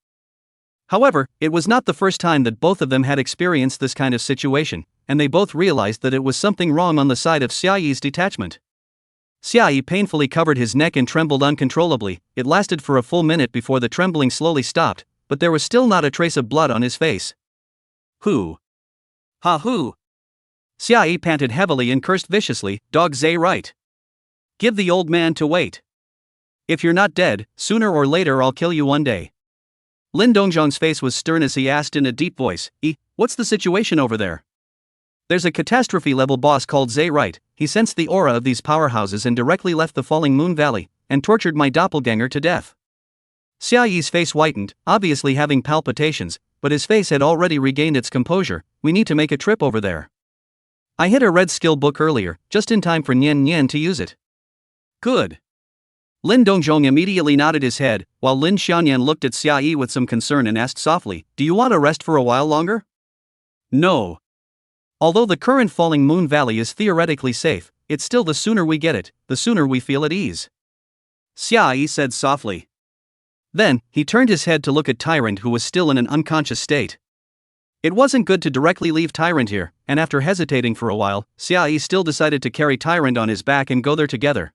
However, it was not the first time that both of them had experienced this kind of situation, and they both realized that it was something wrong on the side of Xiaoyi's detachment. Xiaoyi painfully covered his neck and trembled uncontrollably. It lasted for a full minute before the trembling slowly stopped, but there was still not a trace of blood on his face. Who? Ha who? Xiaoyi panted heavily and cursed viciously, dog Zay right. Give the old man to wait. If you're not dead, sooner or later I'll kill you one day. Lin Dongzhong's face was stern as he asked in a deep voice, what's the situation over there? There's a catastrophe-level boss called Zay right. He sensed the aura of these powerhouses and directly left the Falling Moon Valley, and tortured my doppelganger to death. Xiaoyi's face whitened, obviously having palpitations, but his face had already regained its composure. We need to make a trip over there. I hit a red skill book earlier, just in time for Nian Nian to use it. Good. Lin Dongzhong immediately nodded his head, while Lin Xianyan looked at Xiaoyi with some concern and asked softly, do you want to rest for a while longer? No. Although the current Falling Moon Valley is theoretically safe, it's still the sooner we get it, the sooner we feel at ease. Xiaoyi said softly. Then, he turned his head to look at Tyrant, who was still in an unconscious state. It wasn't good to directly leave Tyrant here, and after hesitating for a while, Xiaoyi still decided to carry Tyrant on his back and go there together.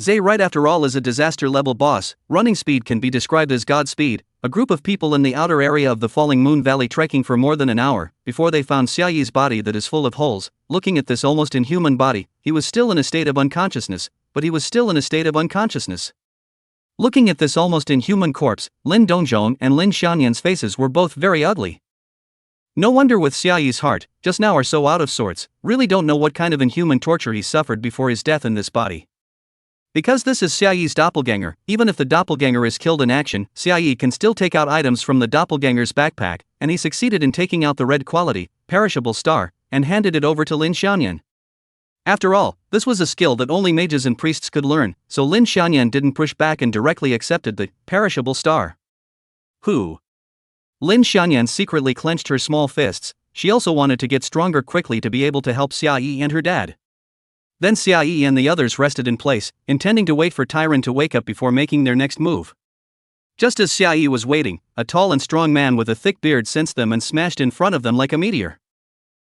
Zay right after all is a disaster-level boss. Running speed can be described as God speed. A group of people in the outer area of the Falling Moon Valley trekking for more than an hour, before they found Xiaoyi's body that is full of holes. Looking at this almost inhuman body, he was still in a state of unconsciousness, but he was still in a state of unconsciousness. Looking at this almost inhuman corpse, Lin Dongzhong and Lin Xianyan's faces were both very ugly. No wonder with Xiaoyi's heart, just now are so out of sorts, really don't know what kind of inhuman torture he suffered before his death in this body. Because this is Xiaoyi's doppelganger, even if the doppelganger is killed in action, Xiaoyi can still take out items from the doppelganger's backpack, and he succeeded in taking out the red quality, perishable star, and handed it over to Lin Xianyan. After all, this was a skill that only mages and priests could learn, so Lin Xianyan didn't push back and directly accepted the perishable star. Who? Lin Xianyan secretly clenched her small fists. She also wanted to get stronger quickly to be able to help Xiaoyi and her dad. Then Xiaoyi and the others rested in place, intending to wait for Tyrant to wake up before making their next move. Just as Xiaoyi was waiting, a tall and strong man with a thick beard sensed them and smashed in front of them like a meteor.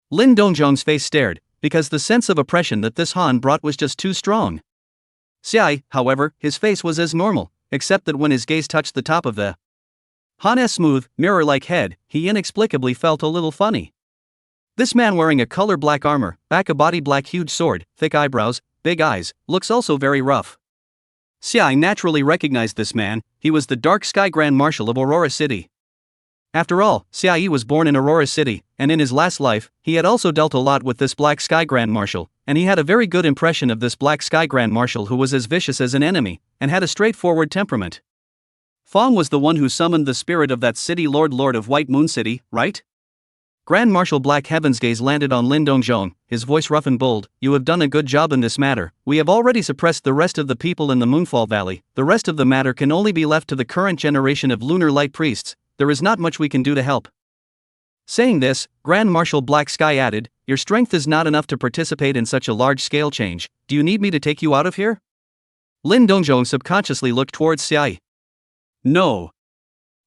Lin Dongzhong's face stared, because the sense of oppression that this Han brought was just too strong. Xiaoyi, however, his face was as normal, except that when his gaze touched the top of the Han's smooth, mirror-like head, he inexplicably felt a little funny. This man wearing a color black armor, back a body black huge sword, thick eyebrows, big eyes, looks also very rough. Xiaoyi naturally recognized this man. He was the Dark Sky Grand Marshal of Aurora City. After all, Xiaoyi was born in Aurora City, and in his last life, he had also dealt a lot with this Black Sky Grand Marshal, and he had a very good impression of this Black Sky Grand Marshal who was as vicious as an enemy, and had a straightforward temperament. Fong was the one who summoned the spirit of that city lord of White Moon City, right? Grand Marshal Black Heaven's gaze landed on Lin Dongzhong, his voice rough and bold. You have done a good job in this matter. We have already suppressed the rest of the people in the Moonfall Valley. The rest of the matter can only be left to the current generation of Lunar Light Priests. There is not much we can do to help. Saying this, Grand Marshal Black Sky added, your strength is not enough to participate in such a large-scale change. Do you need me to take you out of here? Lin Dongjong subconsciously looked towards Xiai. No.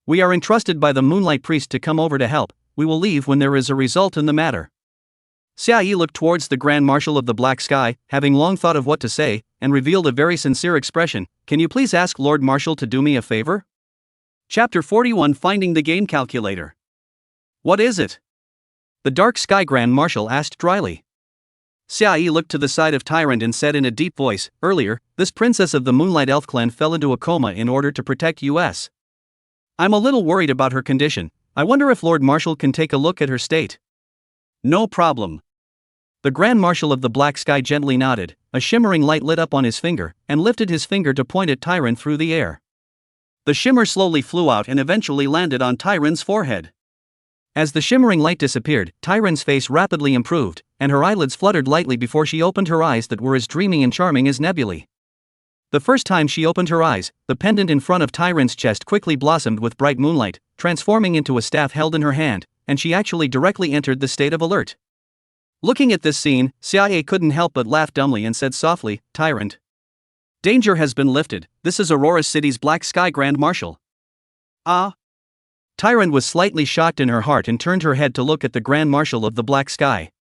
We are entrusted by the Moonlight Priest to come over to help. We will leave when there is a result in the matter. Xiai looked towards the Grand Marshal of the Black Sky, having long thought of what to say, and revealed a very sincere expression. Can you please ask Lord Marshal to do me a favor? Chapter 41, Finding the Game Calculator. What is it? The Dark Sky Grand Marshal asked dryly. Xiai looked to the side of Tyrant and said in a deep voice, earlier, this princess of the Moonlight Elf clan fell into a coma in order to protect us. I'm a little worried about her condition. I wonder if Lord Marshal can take a look at her state. No problem. The Grand Marshal of the Black Sky gently nodded, a shimmering light lit up on his finger, and lifted his finger to point at Tyrant through the air. The shimmer slowly flew out and eventually landed on Tyrant's forehead. As the shimmering light disappeared, Tyrant's face rapidly improved, and her eyelids fluttered lightly before she opened her eyes that were as dreamy and charming as nebulae. The first time she opened her eyes, the pendant in front of Tyrant's chest quickly blossomed with bright moonlight, transforming into a staff held in her hand, and she actually directly entered the state of alert. Looking at this scene, Xiaye couldn't help but laugh dumbly and said softly, Tyrant. Danger has been lifted, this is Aurora City's Black Sky Grand Marshal. Ah? Tyrant was slightly shocked in her heart and turned her head to look at the Grand Marshal of the Black Sky.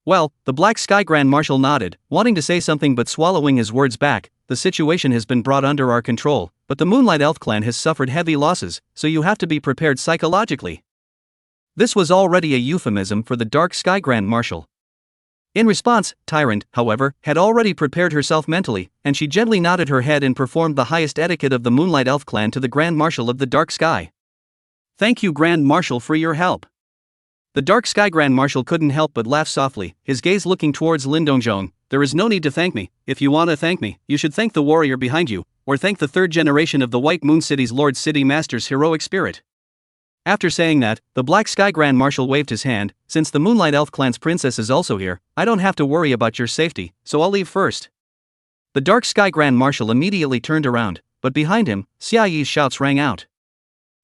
Well, the Black Sky Grand Marshal nodded, wanting to say something but swallowing his words back. The situation has been brought under our control, but the Moonlight Elf clan has suffered heavy losses, so you have to be prepared psychologically. This was already a euphemism for the Dark Sky Grand Marshal. In response, Tyrant, however, had already prepared herself mentally, and she gently nodded her head and performed the highest etiquette of the Moonlight Elf clan to the Grand Marshal of the Dark Sky. Thank you, Grand Marshal, for your help. The Dark Sky Grand Marshal couldn't help but laugh softly, his gaze looking towards Lin Dongjong. There is no need to thank me. If you want to thank me, you should thank the warrior behind you, or thank the third generation of the White Moon City's Lord City Master's heroic spirit. After saying that, the Black Sky Grand Marshal waved his hand. Since the Moonlight Elf clan's princess is also here, I don't have to worry about your safety, so I'll leave first. The Dark Sky Grand Marshal immediately turned around, but behind him, Xia Yi's shouts rang out.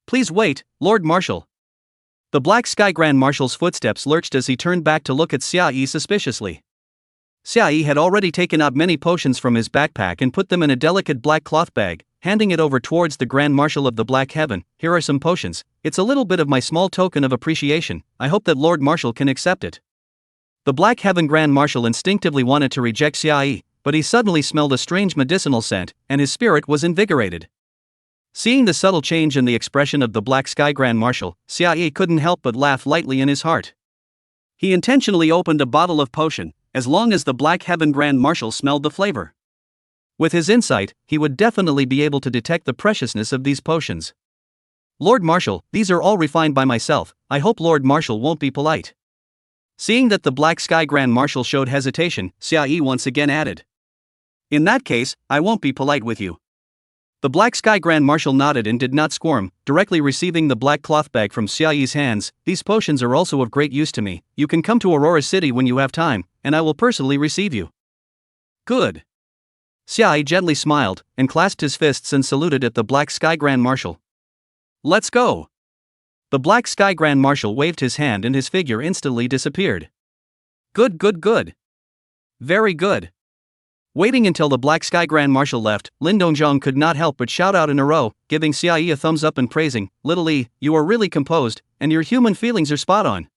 Please wait, Lord Marshal. The Black Sky Grand Marshal's footsteps lurched as he turned back to look at Xia Yi suspiciously. Xia Yi had already taken out many potions from his backpack and put them in a delicate black cloth bag, handing it over towards the Grand Marshal of the Black Heaven. Here are some potions. It's a little bit of my small token of appreciation. I hope that Lord Marshal can accept it. The Black Heaven Grand Marshal instinctively wanted to reject Xia Yi, but he suddenly smelled a strange medicinal scent, and his spirit was invigorated. Seeing the subtle change in the expression of the Black Sky Grand Marshal, Xia Yi couldn't help but laugh lightly in his heart. He intentionally opened a bottle of potion, as long as the Black Heaven Grand Marshal smelled the flavor. With his insight, he would definitely be able to detect the preciousness of these potions. Lord Marshal, these are all refined by myself. I hope Lord Marshal won't be polite. Seeing that the Black Sky Grand Marshal showed hesitation, Xia Yi once again added. In that case, I won't be polite with you. The Black Sky Grand Marshal nodded and did not squirm, directly receiving the black cloth bag from Xia Yi's hands. These potions are also of great use to me. You can come to Aurora City when you have time, and I will personally receive you. Good. Xia Yi gently smiled, and clasped his fists and saluted at the Black Sky Grand Marshal. Let's go. The Black Sky Grand Marshal waved his hand and his figure instantly disappeared. Good. Very good. Waiting until the Black Sky Grand Marshal left, Lin Dongjong could not help but shout out in a row, giving Xia Yi a thumbs up and praising, Little Yi, you are really composed, and your human feelings are spot on.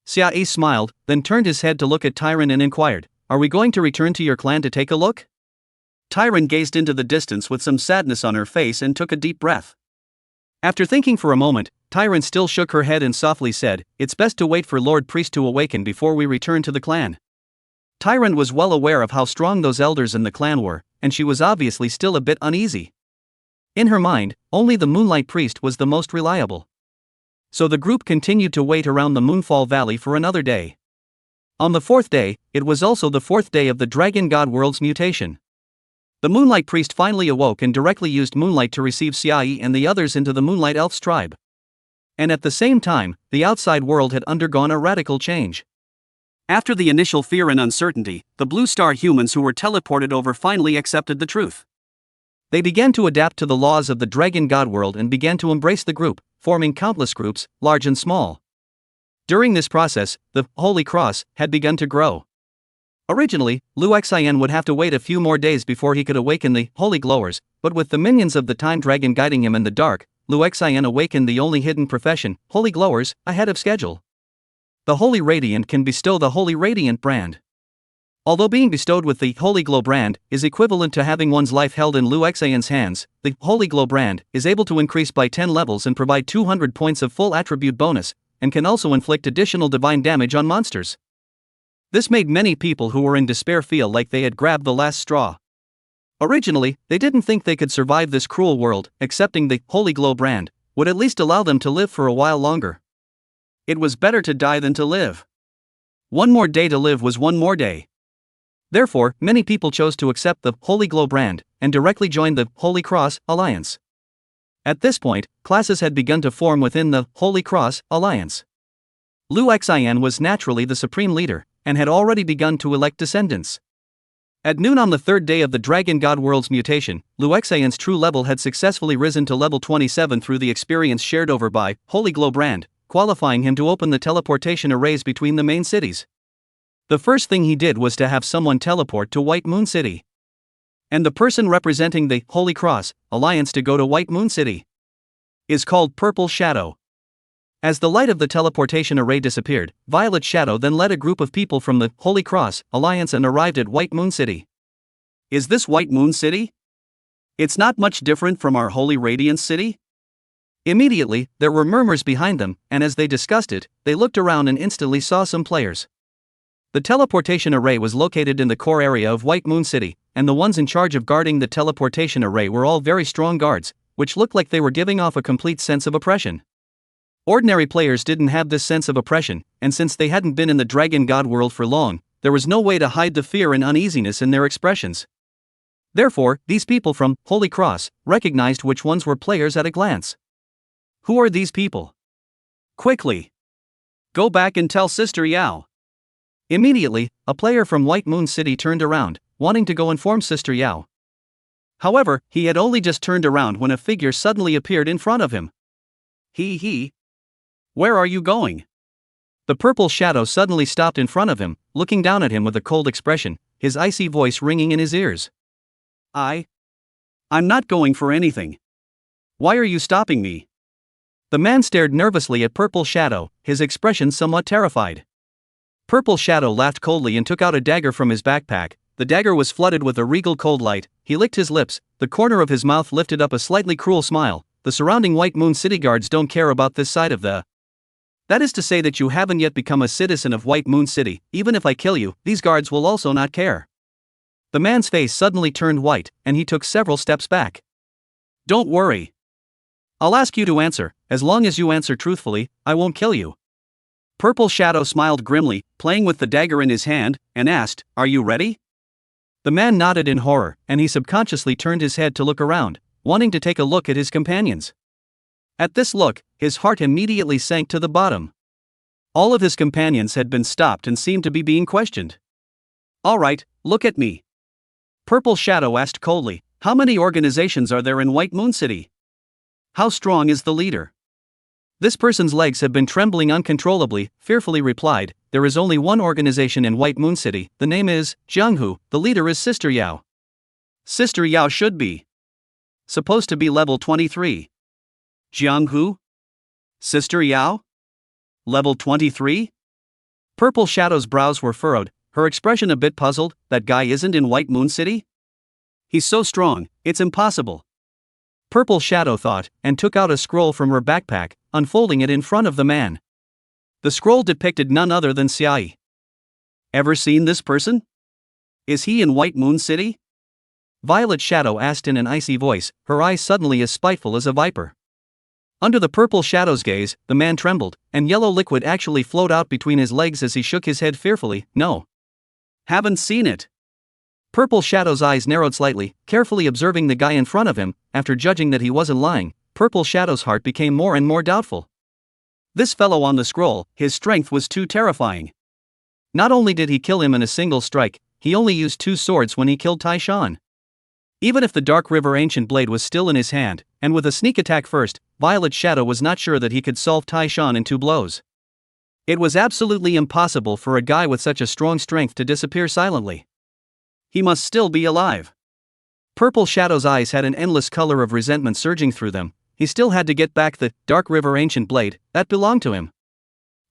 Xia Yi smiled, then turned his head to look at Tyrant and inquired, are we going to return to your clan to take a look? Tyrant gazed into the distance with some sadness on her face and took a deep breath. After thinking for a moment, Tyrant still shook her head and softly said, it's best to wait for Lord Priest to awaken before we return to the clan. Tyrant was well aware of how strong those elders in the clan were, and she was obviously still a bit uneasy. In her mind, only the Moonlight Priest was the most reliable. So the group continued to wait around the Moonfall Valley for another day. On the fourth day, it was also the fourth day of the Dragon God World's mutation. The Moonlight Priest finally awoke and directly used moonlight to receive Xia Yi and the others into the Moonlight Elf's tribe. And at the same time, the outside world had undergone a radical change. After the initial fear and uncertainty, the Blue Star humans who were teleported over finally accepted the truth. They began to adapt to the laws of the Dragon God World and began to embrace the group, forming countless groups, large and small. During this process, the Holy Cross had begun to grow. Originally, Liu Xian would have to wait a few more days before he could awaken the Holy Glowers, but with the minions of the Time Dragon guiding him in the dark, Liu Xian awakened the only hidden profession, Holy Glowers, ahead of schedule. The Holy Radiant can bestow the Holy Radiant brand. Although being bestowed with the Holy Glow brand is equivalent to having one's life held in Liu Xian's hands, the Holy Glow brand is able to increase by 10 levels and provide 200 points of full attribute bonus, and can also inflict additional divine damage on monsters. This made many people who were in despair feel like they had grabbed the last straw. Originally, they didn't think they could survive this cruel world. Accepting the Holy Glow brand would at least allow them to live for a while longer. It was better to die than to live. One more day to live was one more day. Therefore, many people chose to accept the Holy Glow brand and directly joined the Holy Cross Alliance. At this point, classes had begun to form within the Holy Cross Alliance. Liu Xian was naturally the supreme leader and had already begun to elect descendants. At noon on the third day of the Dragon God World's mutation, Liu Xian's true level had successfully risen to level 27 through the experience shared over by Holy Glow brand, qualifying him to open the teleportation arrays between the main cities. The first thing he did was to have someone teleport to White Moon City. And the person representing the Holy Cross Alliance to go to White Moon City is called Purple Shadow. As the light of the teleportation array disappeared, Violet Shadow then led a group of people from the Holy Cross Alliance and arrived at White Moon City. Is this White Moon City? It's not much different from our Holy Radiance City? Immediately, there were murmurs behind them, and as they discussed it, they looked around and instantly saw some players. The teleportation array was located in the core area of White Moon City, and the ones in charge of guarding the teleportation array were all very strong guards, which looked like they were giving off a complete sense of oppression. Ordinary players didn't have this sense of oppression, and since they hadn't been in the Dragon God world for long, there was no way to hide the fear and uneasiness in their expressions. Therefore, these people from Holy Cross recognized which ones were players at a glance. Who are these people? Quickly! Go back and tell Sister Yao. Immediately, a player from White Moon City turned around, wanting to go inform Sister Yao. However, he had only just turned around when a figure suddenly appeared in front of him. Where are you going? The purple shadow suddenly stopped in front of him, looking down at him with a cold expression, his icy voice ringing in his ears. I'm not going for anything. Why are you stopping me? The man stared nervously at Purple Shadow, his expression somewhat terrified. Purple Shadow laughed coldly and took out a dagger from his backpack. The dagger was flooded with a regal cold light. He licked his lips, the corner of his mouth lifted up a slightly cruel smile. The surrounding White Moon City guards don't care about this side of the... That is to say that you haven't yet become a citizen of White Moon City. Even if I kill you, these guards will also not care. The man's face suddenly turned white, and he took several steps back. Don't worry. I'll ask you to answer. As long as you answer truthfully, I won't kill you. Purple Shadow smiled grimly, playing with the dagger in his hand, and asked, Are you ready? The man nodded in horror, and he subconsciously turned his head to look around, wanting to take a look at his companions. At this look, his heart immediately sank to the bottom. All of his companions had been stopped and seemed to be being questioned. All right, look at me. Purple Shadow asked coldly, How many organizations are there in White Moon City? How strong is the leader? This person's legs have been trembling uncontrollably, fearfully replied, There is only one organization in White Moon City, the name is Jianghu, the leader is Sister Yao. Sister Yao should be supposed to be level 23. Jianghu? Sister Yao? Level 23? Purple Shadow's brows were furrowed, her expression a bit puzzled. That guy isn't in White Moon City? He's so strong, it's impossible. Purple Shadow thought, and took out a scroll from her backpack, unfolding it in front of the man. The scroll depicted none other than Xiai. Ever seen this person? Is he in White Moon City? Violet Shadow asked in an icy voice, her eyes suddenly as spiteful as a viper. Under the Purple Shadow's gaze, the man trembled, and yellow liquid actually flowed out between his legs as he shook his head fearfully. No. Haven't seen it. Purple Shadow's eyes narrowed slightly, carefully observing the guy in front of him. After judging that he wasn't lying, Purple Shadow's heart became more and more doubtful. This fellow on the scroll, his strength was too terrifying. Not only did he kill him in a single strike, he only used 2 swords when he killed Tai Shan. Even if the Dark River Ancient Blade was still in his hand, and with a sneak attack first, Violet Shadow was not sure that he could solve Tai Shan in 2 blows. It was absolutely impossible for a guy with such a strong strength to disappear silently. He must still be alive. Purple Shadow's eyes had an endless color of resentment surging through them. He still had to get back the Dark River Ancient Blade that belonged to him.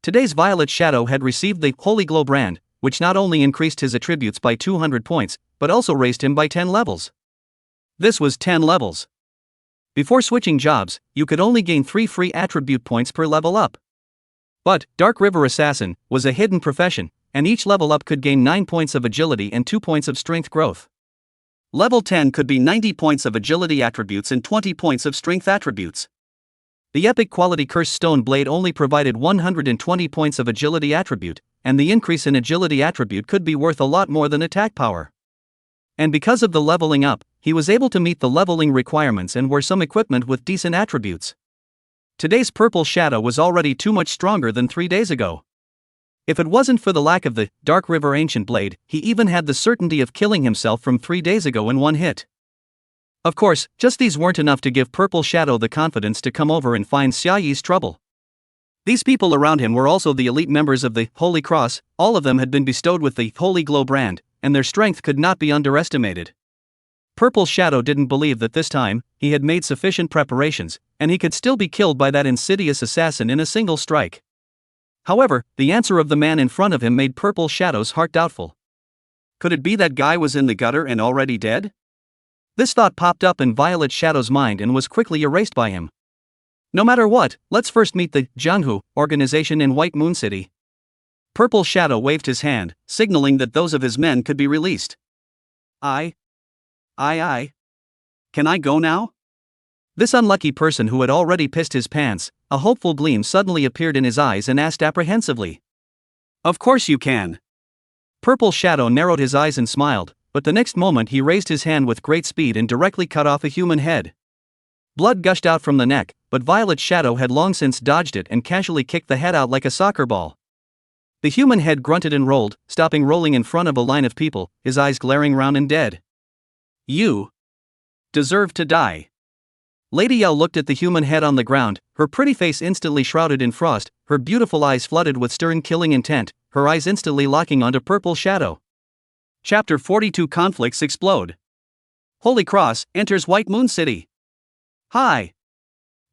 Today's Violet Shadow had received the Holy Glow brand, which not only increased his attributes by 200 points, but also raised him by 10 levels. This was 10 levels. Before switching jobs, you could only gain 3 free attribute points per level up. But Dark River Assassin was a hidden profession, and each level up could gain 9 points of agility and 2 points of strength growth. Level 10 could be 90 points of agility attributes and 20 points of strength attributes. The epic quality Cursed Stone Blade only provided 120 points of agility attribute, and the increase in agility attribute could be worth a lot more than attack power. And because of the leveling up, he was able to meet the leveling requirements and wear some equipment with decent attributes. Today's Purple Shadow was already too much stronger than 3 days ago. If it wasn't for the lack of the Dark River Ancient Blade, he even had the certainty of killing himself from 3 days ago in one hit. Of course, just these weren't enough to give Purple Shadow the confidence to come over and find Xia Yi's trouble. These people around him were also the elite members of the Holy Cross. All of them had been bestowed with the Holy Glow brand, and their strength could not be underestimated. Purple Shadow didn't believe that this time, he had made sufficient preparations, and he could still be killed by that insidious assassin in a single strike. However, the answer of the man in front of him made Purple Shadow's heart doubtful. Could it be that guy was in the gutter and already dead? This thought popped up in Violet Shadow's mind and was quickly erased by him. No matter what, let's first meet the Jianghu organization in White Moon City. Purple Shadow waved his hand, signaling that those of his men could be released. Can I go now? This unlucky person who had already pissed his pants, a hopeful gleam suddenly appeared in his eyes and asked apprehensively. Of course you can. Purple Shadow narrowed his eyes and smiled, but the next moment he raised his hand with great speed and directly cut off a human head. Blood gushed out from the neck, but Violet Shadow had long since dodged it and casually kicked the head out like a soccer ball. The human head grunted and rolled, stopping rolling in front of a line of people, his eyes glaring round and dead. You deserve to die. Lady Yao looked at the human head on the ground, her pretty face instantly shrouded in frost, her beautiful eyes flooded with stern killing intent, her eyes instantly locking onto Purple Shadow. Chapter 42 Conflicts Explode. Holy Cross enters White Moon City. Hi.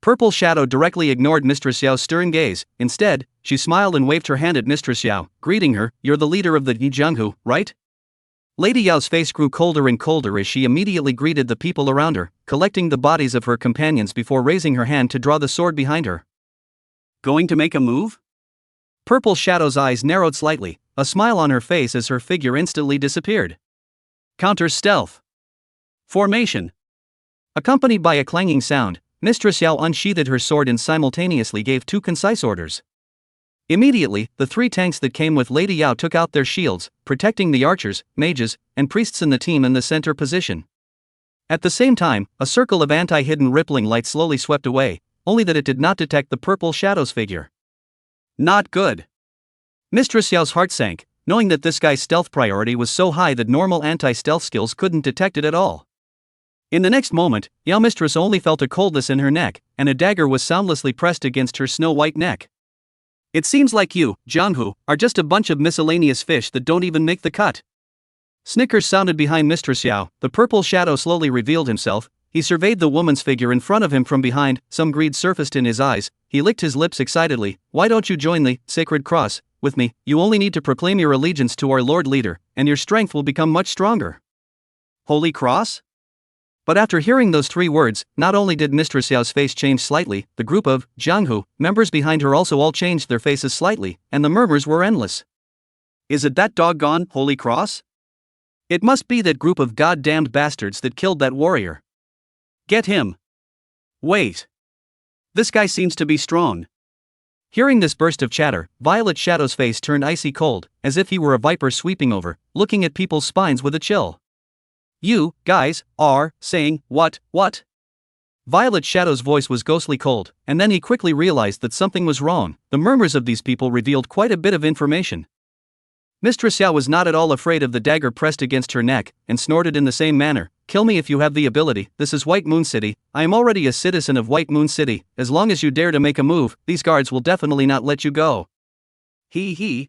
Purple Shadow directly ignored Mistress Yao's stern gaze. Instead, she smiled and waved her hand at Mistress Yao, greeting her. You're the leader of the Jianghu, right? Lady Yao's face grew colder and colder as she immediately greeted the people around her, collecting the bodies of her companions before raising her hand to draw the sword behind her. Going to make a move? Purple Shadow's eyes narrowed slightly, a smile on her face as her figure instantly disappeared. Counter stealth. Formation. Accompanied by a clanging sound, Mistress Yao unsheathed her sword and simultaneously gave 2 concise orders. Immediately, the 3 tanks that came with Lady Yao took out their shields, protecting the archers, mages, and priests in the team in the center position. At the same time, a circle of anti-hidden rippling light slowly swept away, only that it did not detect the Purple Shadow's figure. Not good. Mistress Yao's heart sank, knowing that this guy's stealth priority was so high that normal anti-stealth skills couldn't detect it at all. In the next moment, Yao Mistress only felt a coldness in her neck, and a dagger was soundlessly pressed against her snow-white neck. It seems like you, Jianghu, are just a bunch of miscellaneous fish that don't even make the cut. Snickers sounded behind Mistress Yao. The Purple Shadow slowly revealed himself. He surveyed the woman's figure in front of him from behind, some greed surfaced in his eyes. He licked his lips excitedly. Why don't you join the Sacred Cross with me? You only need to proclaim your allegiance to our Lord Leader, and your strength will become much stronger. Holy Cross? But after hearing those 3 words, not only did Mistress Yao's face change slightly, the group of Jianghu members behind her also all changed their faces slightly, and the murmurs were endless. Is it that doggone Holy Cross? It must be that group of goddamned bastards that killed that warrior. Get him. Wait. This guy seems to be strong. Hearing this burst of chatter, Violet Shadow's face turned icy cold, as if he were a viper sweeping over, looking at people's spines with a chill. You, guys, are saying, what? Violet Shadow's voice was ghostly cold, and then he quickly realized that something was wrong. The murmurs of these people revealed quite a bit of information. Mistress Yao was not at all afraid of the dagger pressed against her neck, and snorted in the same manner. Kill me if you have the ability. This is White Moon City. I am already a citizen of White Moon City. As long as you dare to make a move, these guards will definitely not let you go. Hee hee.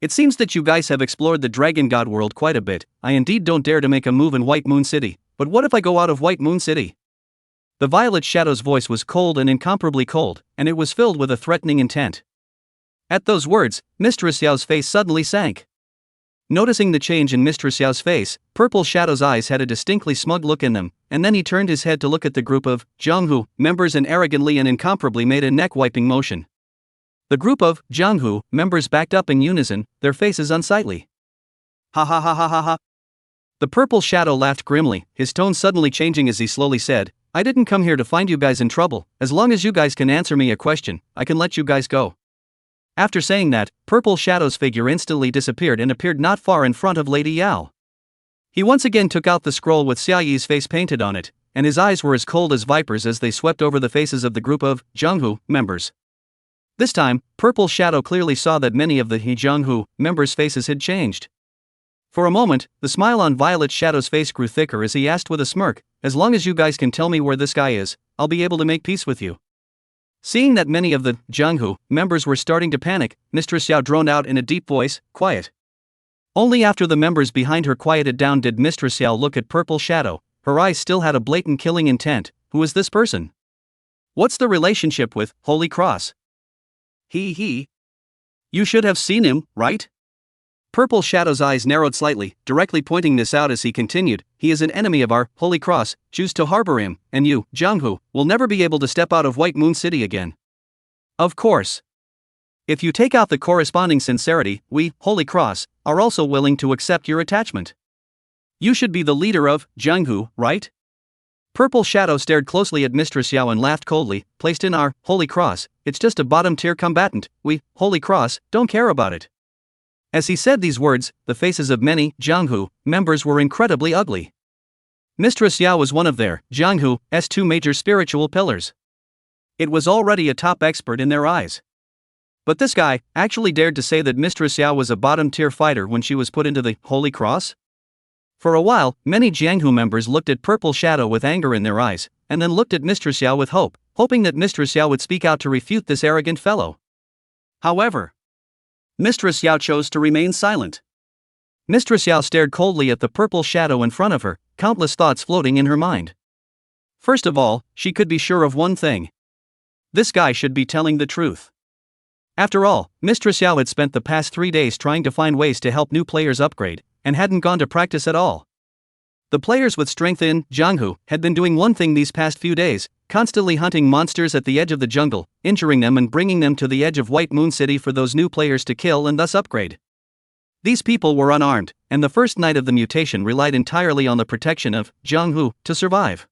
It seems that you guys have explored the Dragon God world quite a bit. I indeed don't dare to make a move in White Moon City, but what if I go out of White Moon City? The Violet Shadow's voice was cold and incomparably cold, and it was filled with a threatening intent. At those words, Mistress Yao's face suddenly sank. Noticing the change in Mistress Yao's face, Purple Shadow's eyes had a distinctly smug look in them, and then he turned his head to look at the group of Jianghu members and arrogantly and incomparably made a neck-wiping motion. The group of Jianghu members backed up in unison, their faces unsightly. Ha ha ha ha ha ha. The Purple Shadow laughed grimly, his tone suddenly changing as he slowly said, I didn't come here to find you guys in trouble. As long as you guys can answer me a question, I can let you guys go. After saying that, Purple Shadow's figure instantly disappeared and appeared not far in front of Lady Yao. He once again took out the scroll with Xia Yi's face painted on it, and his eyes were as cold as vipers as they swept over the faces of the group of Jianghu members. This time, Purple Shadow clearly saw that many of the Jianghu members' faces had changed. For a moment, the smile on Violet Shadow's face grew thicker as he asked with a smirk, as long as you guys can tell me where this guy is, I'll be able to make peace with you. Seeing that many of the Jianghu members were starting to panic, Mistress Yao droned out in a deep voice, quiet. Only after the members behind her quieted down did Mistress Yao look at Purple Shadow. Her eyes still had a blatant killing intent. Who is this person? What's the relationship with Holy Cross? He. You should have seen him, right? Purple Shadow's eyes narrowed slightly, directly pointing this out as he continued, he is an enemy of our Holy Cross, choose to harbor him, and you, Jianghu, will never be able to step out of White Moon City again. Of course. If you take out the corresponding sincerity, we, Holy Cross, are also willing to accept your attachment. You should be the leader of Jianghu, right? Purple Shadow stared closely at Mistress Yao and laughed coldly, placed in our Holy Cross, it's just a bottom-tier combatant, we, Holy Cross, don't care about it. As he said these words, the faces of many Jianghu members were incredibly ugly. Mistress Yao was one of their Jianghu's two major spiritual pillars. It was already a top expert in their eyes. But this guy actually dared to say that Mistress Yao was a bottom-tier fighter when she was put into the Holy Cross? For a while, many Jianghu members looked at Purple Shadow with anger in their eyes, and then looked at Mistress Yao with hope, hoping that Mistress Yao would speak out to refute this arrogant fellow. However, Mistress Yao chose to remain silent. Mistress Yao stared coldly at the Purple Shadow in front of her, countless thoughts floating in her mind. First of all, she could be sure of one thing. This guy should be telling the truth. After all, Mistress Yao had spent the past 3 days trying to find ways to help new players upgrade, and hadn't gone to practice at all. The players with strength in Jianghu had been doing one thing these past few days, constantly hunting monsters at the edge of the jungle, injuring them and bringing them to the edge of White Moon City for those new players to kill and thus upgrade. These people were unarmed, and the first night of the mutation relied entirely on the protection of Jianghu to survive.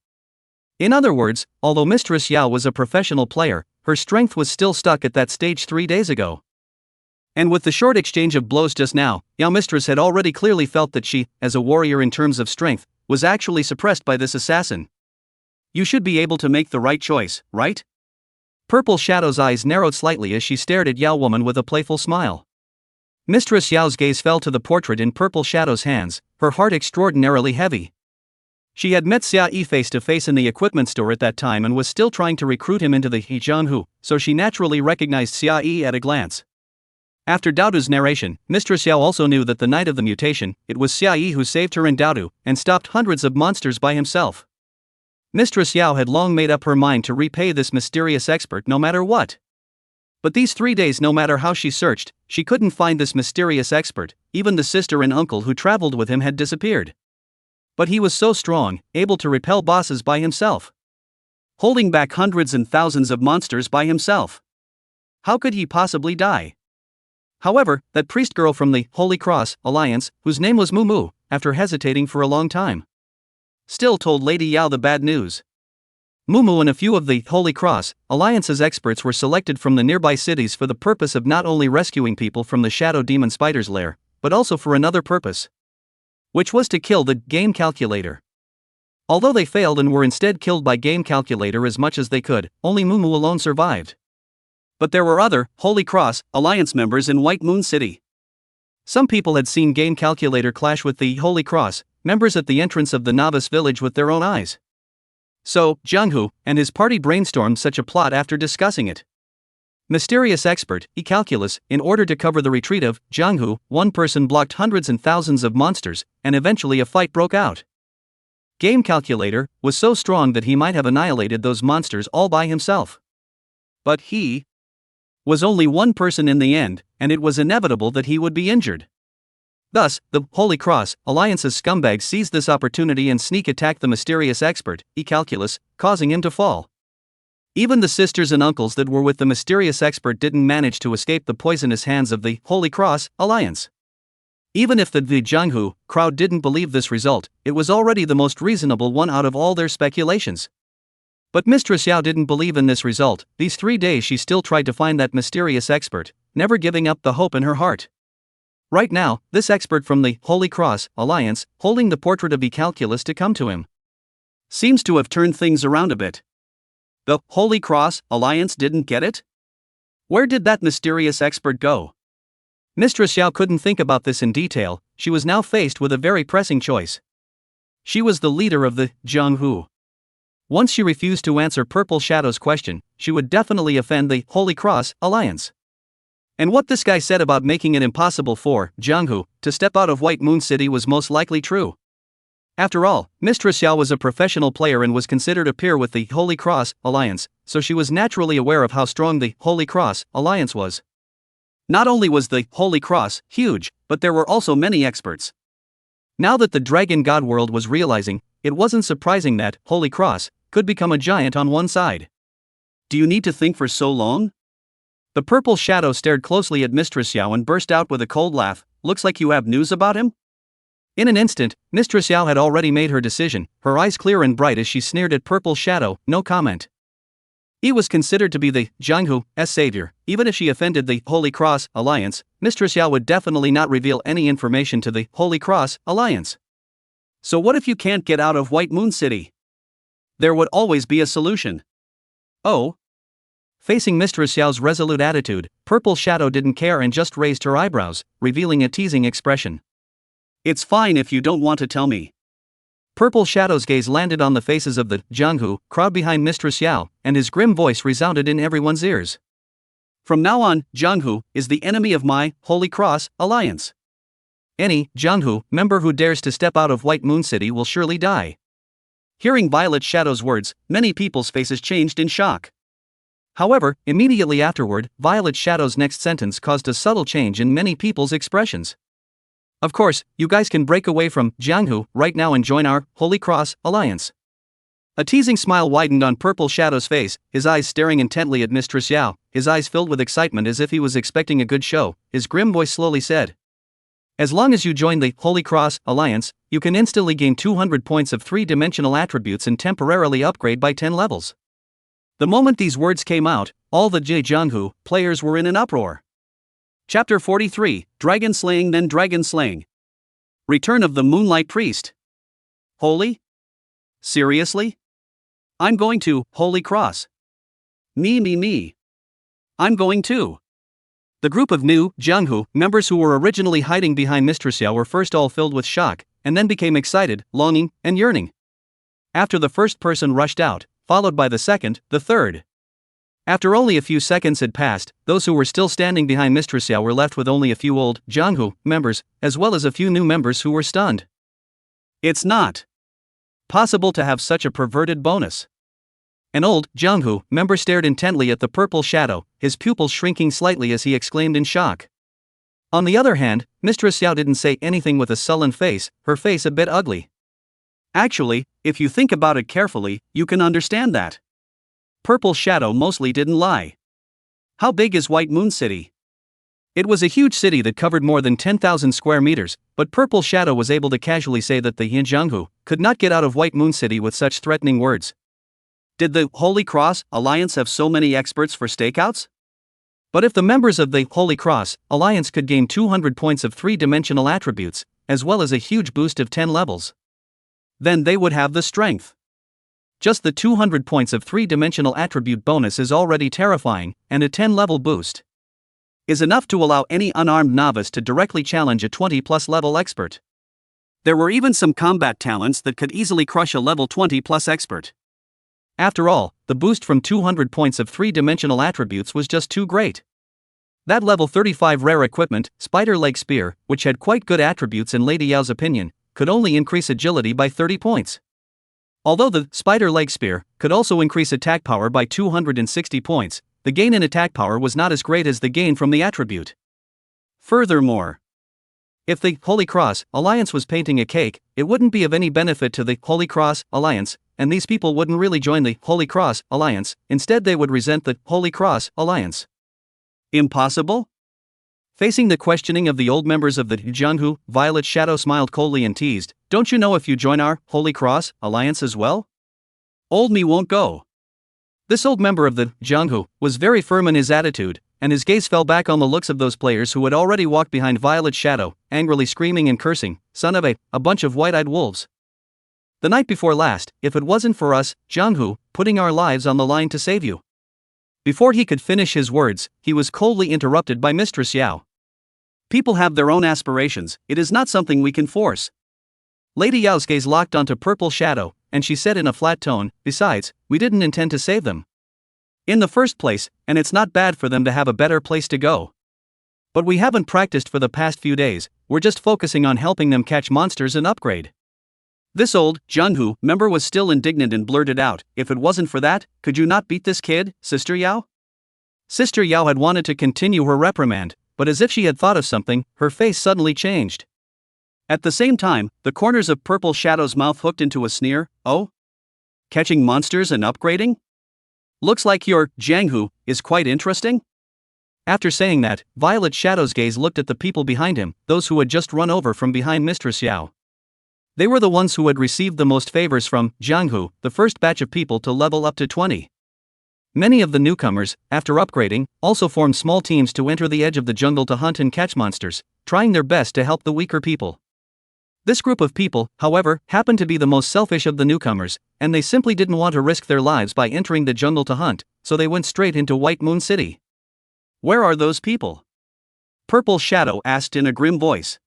In other words, although Mistress Yao was a professional player, her strength was still stuck at that stage 3 days ago. And with the short exchange of blows just now, Yao Mistress had already clearly felt that she, as a warrior in terms of strength, was actually suppressed by this assassin. You should be able to make the right choice, right? Purple Shadow's eyes narrowed slightly as she stared at Yao Woman with a playful smile. Mistress Yao's gaze fell to the portrait in Purple Shadow's hands, her heart extraordinarily heavy. She had met Xia Yi face to face in the equipment store at that time and was still trying to recruit him into the Jianghu, so she naturally recognized Xia Yi at a glance. After Daodu's narration, Mistress Yao also knew that the night of the mutation, it was Xia Yi who saved her and Daodu, and stopped hundreds of monsters by himself. Mistress Yao had long made up her mind to repay this mysterious expert no matter what. But these 3 days, no matter how she searched, she couldn't find this mysterious expert. Even the sister and uncle who traveled with him had disappeared. But he was so strong, able to repel bosses by himself, holding back hundreds and thousands of monsters by himself. How could he possibly die? However, that priest girl from the Holy Cross Alliance, whose name was Mumu, after hesitating for a long time, still told Lady Yao the bad news. Mumu and a few of the Holy Cross Alliance's experts were selected from the nearby cities for the purpose of not only rescuing people from the Shadow Demon Spider's lair, but also for another purpose, which was to kill the Game Calculator. Although they failed and were instead killed by Game Calculator as much as they could, only Mumu alone survived. But there were other Holy Cross Alliance members in White Moon City. Some people had seen Game Calculator clash with the Holy Cross members at the entrance of the novice village with their own eyes. So, Jianghu and his party brainstormed such a plot after discussing it. Mysterious expert, e-calculus, in order to cover the retreat of Jianghu, one person blocked hundreds and thousands of monsters, and eventually a fight broke out. Game calculator was so strong that he might have annihilated those monsters all by himself. But he was only one person in the end, and it was inevitable that he would be injured. Thus, the Holy Cross Alliance's scumbags seized this opportunity and sneak attacked the mysterious expert, e-calculus, causing him to fall. Even the sisters and uncles that were with the mysterious expert didn't manage to escape the poisonous hands of the Holy Cross Alliance. Even if the Jianghu crowd didn't believe this result, it was already the most reasonable one out of all their speculations. But Mistress Yao didn't believe in this result. These 3 days she still tried to find that mysterious expert, never giving up the hope in her heart. Right now, this expert from the Holy Cross Alliance, holding the portrait of e-calculus to come to him, seems to have turned things around a bit. The Holy Cross Alliance didn't get it? Where did that mysterious expert go? Mistress Yao couldn't think about this in detail. She was now faced with a very pressing choice. She was the leader of the Jianghu. Once she refused to answer Purple Shadow's question, she would definitely offend the Holy Cross Alliance. And what this guy said about making it impossible for Jianghu to step out of White Moon City was most likely true. After all, Mistress Yao was a professional player and was considered a peer with the Holy Cross Alliance, so she was naturally aware of how strong the Holy Cross Alliance was. Not only was the Holy Cross huge, but there were also many experts. Now that the Dragon God world was realizing, it wasn't surprising that Holy Cross could become a giant on one side. Do you need to think for so long? The Purple Shadow stared closely at Mistress Yao and burst out with a cold laugh. Looks like you have news about him? In an instant, Mistress Yao had already made her decision, her eyes clear and bright as she sneered at Purple Shadow. No comment. He was considered to be the Jianghu's savior. Even if she offended the Holy Cross Alliance, Mistress Yao would definitely not reveal any information to the Holy Cross Alliance. So what if you can't get out of White Moon City? There would always be a solution. Oh? Facing Mistress Yao's resolute attitude, Purple Shadow didn't care and just raised her eyebrows, revealing a teasing expression. It's fine if you don't want to tell me. Purple Shadow's gaze landed on the faces of the Jianghu crowd behind Mistress Yao, and his grim voice resounded in everyone's ears. From now on, Jianghu is the enemy of my Holy Cross Alliance. Any Jianghu member who dares to step out of White Moon City will surely die. Hearing Violet Shadow's words, many people's faces changed in shock. However, immediately afterward, Violet Shadow's next sentence caused a subtle change in many people's expressions. Of course, you guys can break away from Jianghu right now and join our Holy Cross Alliance. A teasing smile widened on Purple Shadow's face, his eyes staring intently at Mistress Yao, his eyes filled with excitement as if he was expecting a good show. His grim voice slowly said, "As long as you join the Holy Cross Alliance, you can instantly gain 200 points of 3-dimensional attributes and temporarily upgrade by 10 levels." The moment these words came out, all the Jianghu players were in an uproar. Chapter 43, Dragon Slaying then Dragon Slaying. Return of the Moonlight Priest. Holy? Seriously? I'm going to Holy Cross. Me. I'm going too. The group of new Jianghu members who were originally hiding behind Mistress Yao were first all filled with shock, and then became excited, longing, and yearning. After the first person rushed out, followed by the second, the third. After only a few seconds had passed, those who were still standing behind Mistress Yao were left with only a few old Jianghu members, as well as a few new members who were stunned. It's not possible to have such a perverted bonus. An old Jianghu member stared intently at the Purple Shadow, his pupils shrinking slightly as he exclaimed in shock. On the other hand, Mistress Yao didn't say anything with a sullen face, her face a bit ugly. Actually, if you think about it carefully, you can understand that. Purple Shadow mostly didn't lie. How big is White Moon City? It was a huge city that covered more than 10,000 square meters, but Purple Shadow was able to casually say that the Jianghu could not get out of White Moon City with such threatening words. Did the Holy Cross Alliance have so many experts for stakeouts? But if the members of the Holy Cross Alliance could gain 200 points of 3-dimensional attributes, as well as a huge boost of 10 levels, then they would have the strength. Just the 200 points of 3-dimensional attribute bonus is already terrifying, and a 10-level boost is enough to allow any unarmed novice to directly challenge a 20-plus level expert. There were even some combat talents that could easily crush a level 20-plus expert. After all, the boost from 200 points of 3-dimensional attributes was just too great. That level 35 rare equipment, Spider Leg Spear, which had quite good attributes in Lady Yao's opinion, could only increase agility by 30 points. Although the Spider Leg Spear could also increase attack power by 260 points, the gain in attack power was not as great as the gain from the attribute. Furthermore, if the Holy Cross Alliance was painting a cake, it wouldn't be of any benefit to the Holy Cross Alliance, and these people wouldn't really join the Holy Cross Alliance, instead they would resent the Holy Cross Alliance. Impossible? Facing the questioning of the old members of the Jianghu, Violet Shadow smiled coldly and teased, "Don't you know if you join our Holy Cross Alliance as well? Old me won't go." This old member of the Jianghu was very firm in his attitude, and his gaze fell back on the looks of those players who had already walked behind Violet Shadow, angrily screaming and cursing, "Son of a bunch of white-eyed wolves. The night before last, if it wasn't for us, Jianghu, putting our lives on the line to save you." Before he could finish his words, he was coldly interrupted by Mistress Yao. "People have their own aspirations, it is not something we can force." Lady Yao's gaze locked onto Purple Shadow, and she said in a flat tone, "Besides, we didn't intend to save them in the first place, and it's not bad for them to have a better place to go. But we haven't practiced for the past few days, we're just focusing on helping them catch monsters and upgrade." This old Jianghu member was still indignant and blurted out, "If it wasn't for that, could you not beat this kid, Sister Yao?" Sister Yao had wanted to continue her reprimand, but as if she had thought of something, her face suddenly changed. At the same time, the corners of Purple Shadow's mouth hooked into a sneer. "Oh? Catching monsters and upgrading? Looks like your Jianghu is quite interesting." After saying that, Violet Shadow's gaze looked at the people behind him, those who had just run over from behind Mistress Yao. They were the ones who had received the most favors from Jianghu, the first batch of people to level up to 20. Many of the newcomers, after upgrading, also formed small teams to enter the edge of the jungle to hunt and catch monsters, trying their best to help the weaker people. This group of people, however, happened to be the most selfish of the newcomers, and they simply didn't want to risk their lives by entering the jungle to hunt, so they went straight into White Moon City. "Where are those people?" Purple Shadow asked in a grim voice.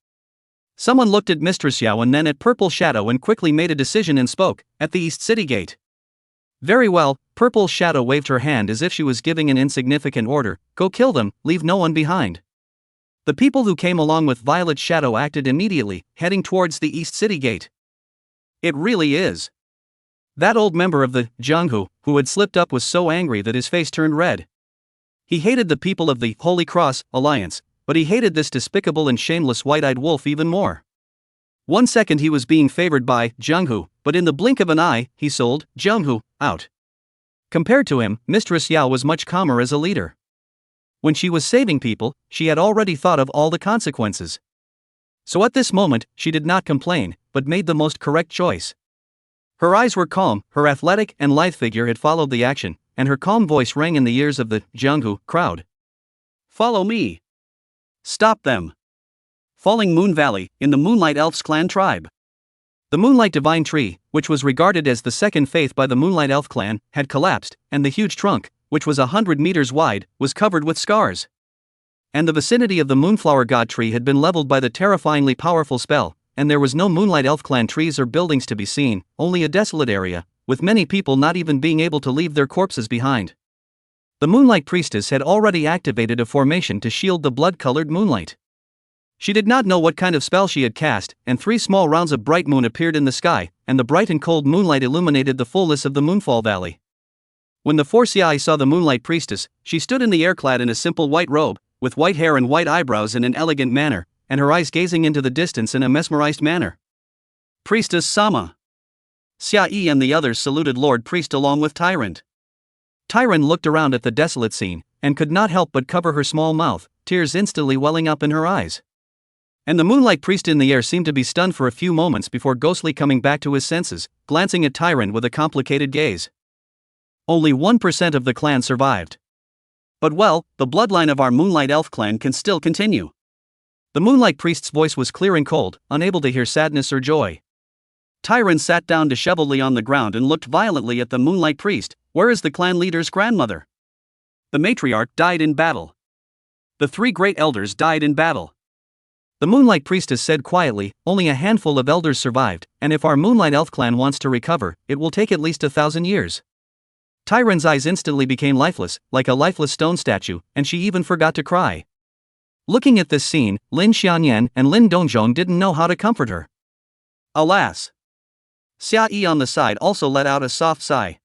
Someone looked at Mistress Yao and then at Purple Shadow and quickly made a decision and spoke, "At the East City Gate." "Very well," Purple Shadow waved her hand as if she was giving an insignificant order, "Go kill them, leave no one behind." The people who came along with Violet Shadow acted immediately, heading towards the East City Gate. "It really is." That old member of the Jianghu, who had slipped up, was so angry that his face turned red. He hated the people of the Holy Cross Alliance, but he hated this despicable and shameless white-eyed wolf even more. One second he was being favored by Jianghu, but in the blink of an eye, he sold Jianghu out. Compared to him, Mistress Yao was much calmer as a leader. When she was saving people, she had already thought of all the consequences. So at this moment, she did not complain, but made the most correct choice. Her eyes were calm, her athletic and lithe figure had followed the action, and her calm voice rang in the ears of the Jianghu crowd. "Follow me. Stop them." Falling Moon Valley, in the Moonlight Elves clan tribe. The Moonlight Divine Tree, which was regarded as the second faith by the Moonlight Elf clan, had collapsed, and the huge trunk, which was 100 meters wide, was covered with scars. And the vicinity of the Moonflower God tree had been leveled by the terrifyingly powerful spell, and there was no Moonlight Elf clan trees or buildings to be seen, only a desolate area, with many people not even being able to leave their corpses behind. The Moonlight Priestess had already activated a formation to shield the blood-colored moonlight. She did not know what kind of spell she had cast, and 3 small rounds of bright moon appeared in the sky, and the bright and cold moonlight illuminated the fullness of the Moonfall Valley. When the Forsyai saw the Moonlight Priestess, she stood in the air clad in a simple white robe, with white hair and white eyebrows in an elegant manner, and her eyes gazing into the distance in a mesmerized manner. "Priestess Sama." Xia Yi and the others saluted Lord Priest along with Tyrant. Tyrant looked around at the desolate scene, and could not help but cover her small mouth, tears instantly welling up in her eyes. And the Moonlight Priest in the air seemed to be stunned for a few moments before ghostly coming back to his senses, glancing at Tyrant with a complicated gaze. Only 1% of the clan survived. But well, the bloodline of our Moonlight Elf clan can still continue. The Moonlight Priest's voice was clear and cold, unable to hear sadness or joy. Tyrant sat down disheveledly on the ground and looked violently at the Moonlight Priest. "Where is the clan leader's grandmother? The matriarch died in battle. The 3 great elders died in battle." The Moonlight Priestess said quietly, "Only a handful of elders survived, and if our Moonlight Elf clan wants to recover, it will take at least 1,000 years. Tyron's eyes instantly became lifeless, like a lifeless stone statue, and she even forgot to cry. Looking at this scene, Lin Xianyan and Lin Dongjong didn't know how to comfort her. Alas! Xia Yi on the side also let out a soft sigh.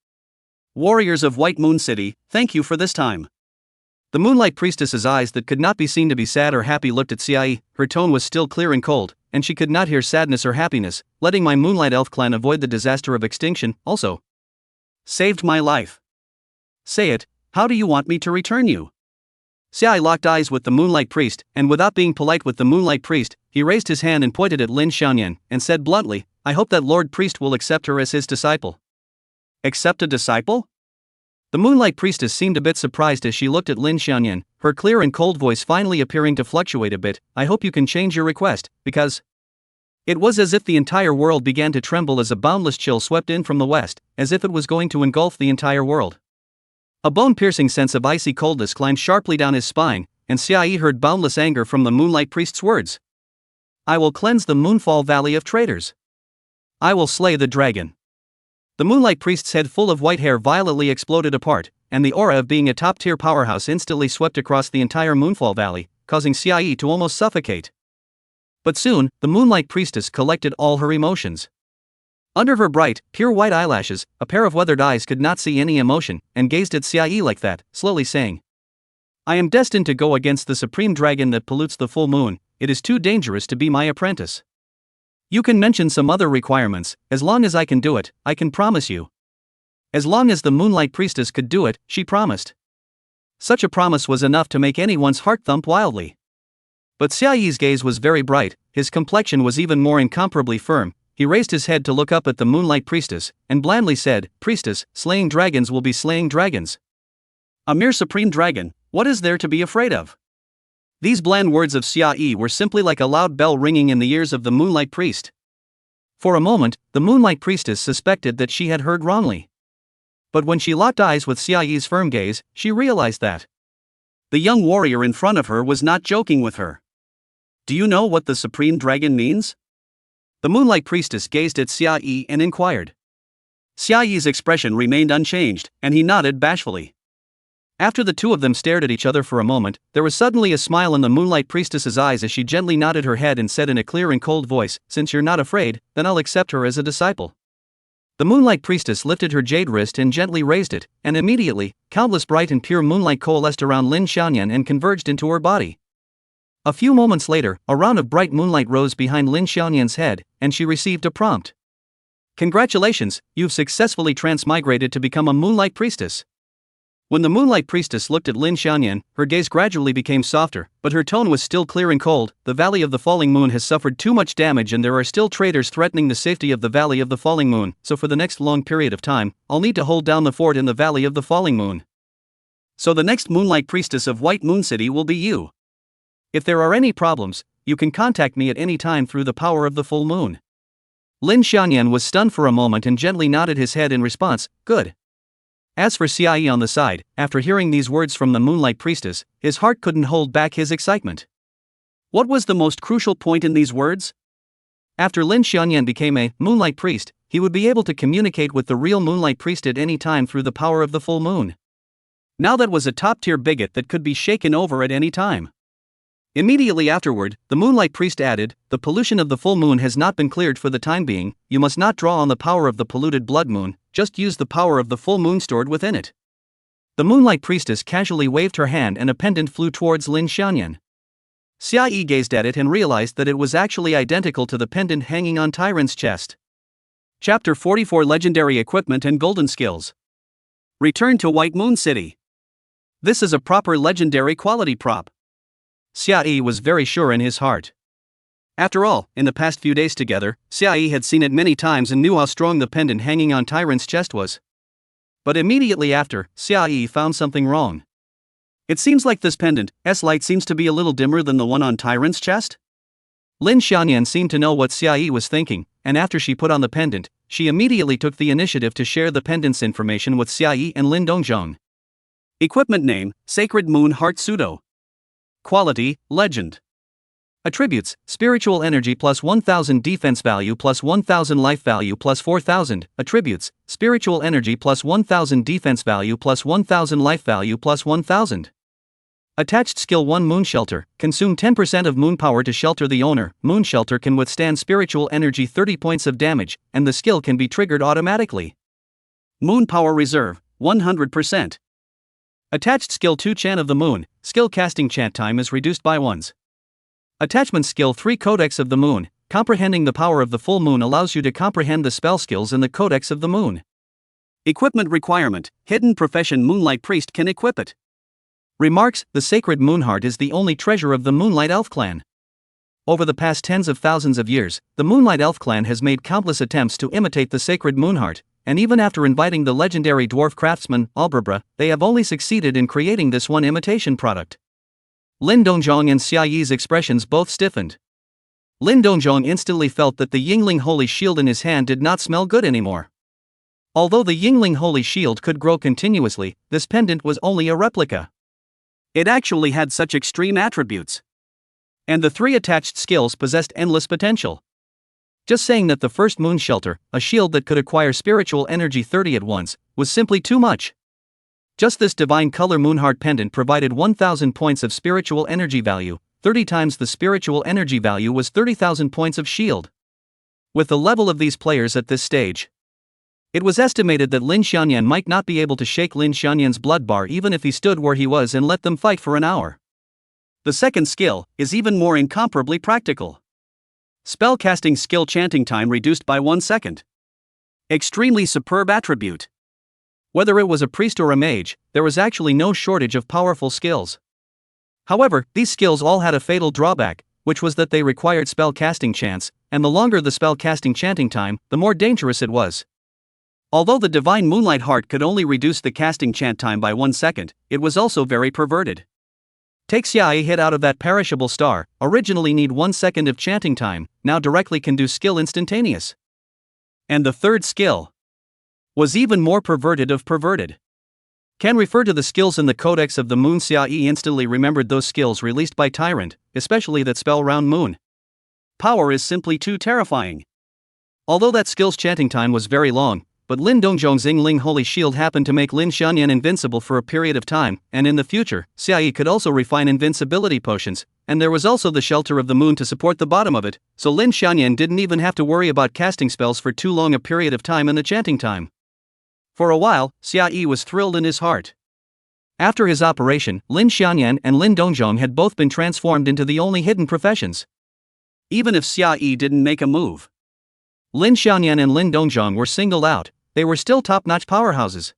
Warriors of White Moon City, thank you for this time. The Moonlight Priestess's eyes that could not be seen to be sad or happy looked at Xia Yi. Her tone was still clear and cold, and she could not hear sadness or happiness. Letting my Moonlight Elf clan avoid the disaster of extinction also saved my life. Say it, how do you want me to return you? Xia Yi locked eyes with the Moonlight Priest, and without being polite with the Moonlight Priest, he raised his hand and pointed at Lin Xianyan, and said bluntly, I hope that Lord Priest will accept her as his disciple. Accept a disciple? The Moonlight Priestess seemed a bit surprised as she looked at Lin Xianyan, her clear and cold voice finally appearing to fluctuate a bit. I hope you can change your request, because... It was as if the entire world began to tremble as a boundless chill swept in from the west, as if it was going to engulf the entire world. A bone-piercing sense of icy coldness climbed sharply down his spine, and Xia Yi heard boundless anger from the Moonlight Priest's words. I will cleanse the Moonfall Valley of traitors. I will slay the dragon. The Moonlight Priest's head full of white hair violently exploded apart, and the aura of being a top-tier powerhouse instantly swept across the entire Moonfall Valley, causing Xia Yi to almost suffocate. But soon, the Moonlight Priestess collected all her emotions. Under her bright, pure white eyelashes, a pair of weathered eyes could not see any emotion, and gazed at Xia Yi like that, slowly saying, I am destined to go against the supreme dragon that pollutes the full moon. It is too dangerous to be my apprentice. You can mention some other requirements, as long as I can do it, I can promise you. As long as the Moonlight Priestess could do it, she promised. Such a promise was enough to make anyone's heart thump wildly. But Xia Yi's gaze was very bright, his complexion was even more incomparably firm. He raised his head to look up at the Moonlight Priestess, and blandly said, Priestess, slaying dragons will be slaying dragons. A mere supreme dragon, what is there to be afraid of? These bland words of Xia Yi were simply like a loud bell ringing in the ears of the Moonlight Priest. For a moment, the Moonlight Priestess suspected that she had heard wrongly. But when she locked eyes with Xia Yi's firm gaze, she realized that the young warrior in front of her was not joking with her. Do you know what the Supreme Dragon means? The Moonlight Priestess gazed at Xia Yi and inquired. Xia Yi's expression remained unchanged, and he nodded bashfully. After the two of them stared at each other for a moment, there was suddenly a smile in the Moonlight Priestess's eyes as she gently nodded her head and said in a clear and cold voice, Since you're not afraid, then I'll accept her as a disciple. The Moonlight Priestess lifted her jade wrist and gently raised it, and immediately, countless bright and pure moonlight coalesced around Lin Xianyan and converged into her body. A few moments later, a round of bright moonlight rose behind Lin Xianyan's head, and she received a prompt. Congratulations, you've successfully transmigrated to become a Moonlight Priestess. When the Moonlight Priestess looked at Lin Xianyan, her gaze gradually became softer, but her tone was still clear and cold. The Valley of the Falling Moon has suffered too much damage and there are still traitors threatening the safety of the Valley of the Falling Moon, so for the next long period of time, I'll need to hold down the fort in the Valley of the Falling Moon. So the next Moonlight Priestess of White Moon City will be you. If there are any problems, you can contact me at any time through the power of the full moon. Lin Xianyan was stunned for a moment and gently nodded his head in response, good. As for Xia Yi on the side, after hearing these words from the Moonlight Priestess, his heart couldn't hold back his excitement. What was the most crucial point in these words? After Lin Xianyan became a Moonlight Priest, he would be able to communicate with the real Moonlight Priest at any time through the power of the full moon. Now that was a top-tier bigot that could be shaken over at any time. Immediately afterward, the Moonlight Priest added, the pollution of the full moon has not been cleared for the time being, you must not draw on the power of the polluted blood moon, just use the power of the full moon stored within it. The Moonlight Priestess casually waved her hand and a pendant flew towards Lin Xianyan. Xia Yi gazed at it and realized that it was actually identical to the pendant hanging on Tyron's chest. Chapter 44 Legendary Equipment and Golden Skills. Return to White Moon City. This is a proper legendary quality prop. Xia Yi was very sure in his heart. After all, in the past few days together, Xia Yi had seen it many times and knew how strong the pendant hanging on Tyron's chest was. But immediately after, Xia Yi found something wrong. It seems like this pendant's light seems to be a little dimmer than the one on Tyron's chest? Lin Xianyan seemed to know what Xia Yi was thinking, and after she put on the pendant, she immediately took the initiative to share the pendant's information with Xia Yi and Lin Dongjong. Equipment name, Sacred Moon Heart Pseudo. Quality, Legend. Attributes: Spiritual Energy plus 1000 Defense Value plus 1000 Life Value plus 4000. Attributes: Spiritual Energy plus 1000 Defense Value plus 1000 Life Value plus 1000. Attached Skill 1 Moon Shelter. Consume 10% of moon power to shelter the owner. Moon Shelter can withstand spiritual energy 30 points of damage, and the skill can be triggered automatically. Moon Power Reserve, 100%. Attached Skill 2 Chant of the Moon. Skill casting chant time is reduced by 1s. Attachment Skill 3 Codex of the Moon. Comprehending the power of the full moon allows you to comprehend the spell skills in the Codex of the Moon. Equipment requirement: Hidden profession Moonlight Priest can equip it. Remarks: The sacred Moonheart is the only treasure of the Moonlight Elf clan. Over the past tens of thousands of years, the Moonlight Elf clan has made countless attempts to imitate the sacred Moonheart, and even after inviting the legendary dwarf craftsman, Albrabra, they have only succeeded in creating this one imitation product. Lin Dongzhong and Xia Yi's expressions both stiffened. Lin Dongzhong instantly felt that the Yingling Holy Shield in his hand did not smell good anymore. Although the Yingling Holy Shield could grow continuously, this pendant was only a replica. It actually had such extreme attributes. And the 3 attached skills possessed endless potential. Just saying that the first Moon Shelter, a shield that could acquire spiritual energy 30 at once, was simply too much. Just this divine color Moonheart pendant provided 1000 points of spiritual energy value. 30 times the spiritual energy value was 30,000 points of shield. With the level of these players at this stage, it was estimated that Lin Xianyan might not be able to shake Lin Xianyan's blood bar even if he stood where he was and let them fight for an hour. The second skill is even more incomparably practical. Spell casting skill chanting time reduced by 1 second. Extremely superb attribute. Whether it was a priest or a mage, there was actually no shortage of powerful skills. However, these skills all had a fatal drawback, which was that they required spell casting chants, and the longer the spell casting chanting time, the more dangerous it was. Although the Divine Moonlight Heart could only reduce the casting chant time by 1 second, it was also very perverted. Take Xia Yi hit out of that perishable star, originally need 1 second of chanting time, now directly can do skill instantaneous. And the third skill was even more perverted of perverted. Can refer to the skills in the Codex of the Moon. Xia Yi instantly remembered those skills released by Tyrant, especially that spell Round Moon. Power is simply too terrifying. Although that skill's chanting time was very long, but Lin Dongzhong's Yingling Holy Shield happened to make Lin Xianyan invincible for a period of time, and in the future, Xia Yi could also refine invincibility potions, and there was also the Shelter of the Moon to support the bottom of it, so Lin Xianyan didn't even have to worry about casting spells for too long a period of time in the chanting time. For a while, Xia Yi was thrilled in his heart. After his operation, Lin Xianyan and Lin Dongzhong had both been transformed into the only hidden professions. Even if Xia Yi didn't make a move, Lin Xianyan and Lin Dongzhong were singled out. They were still top-notch powerhouses.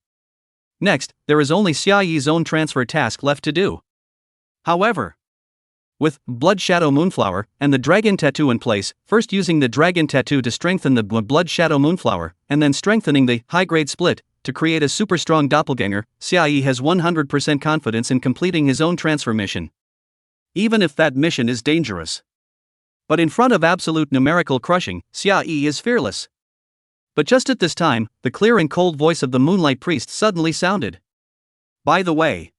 Next, there is only Xia Yi's own transfer task left to do. However, with Blood Shadow Moonflower and the Dragon Tattoo in place, first using the Dragon Tattoo to strengthen the Blood Shadow Moonflower, and then strengthening the high-grade split to create a super strong doppelganger, Xia Yi has 100% confidence in completing his own transfer mission. Even if that mission is dangerous. But in front of absolute numerical crushing, Xia Yi is fearless. But just at this time, the clear and cold voice of the Moonlight Priest suddenly sounded. By the way,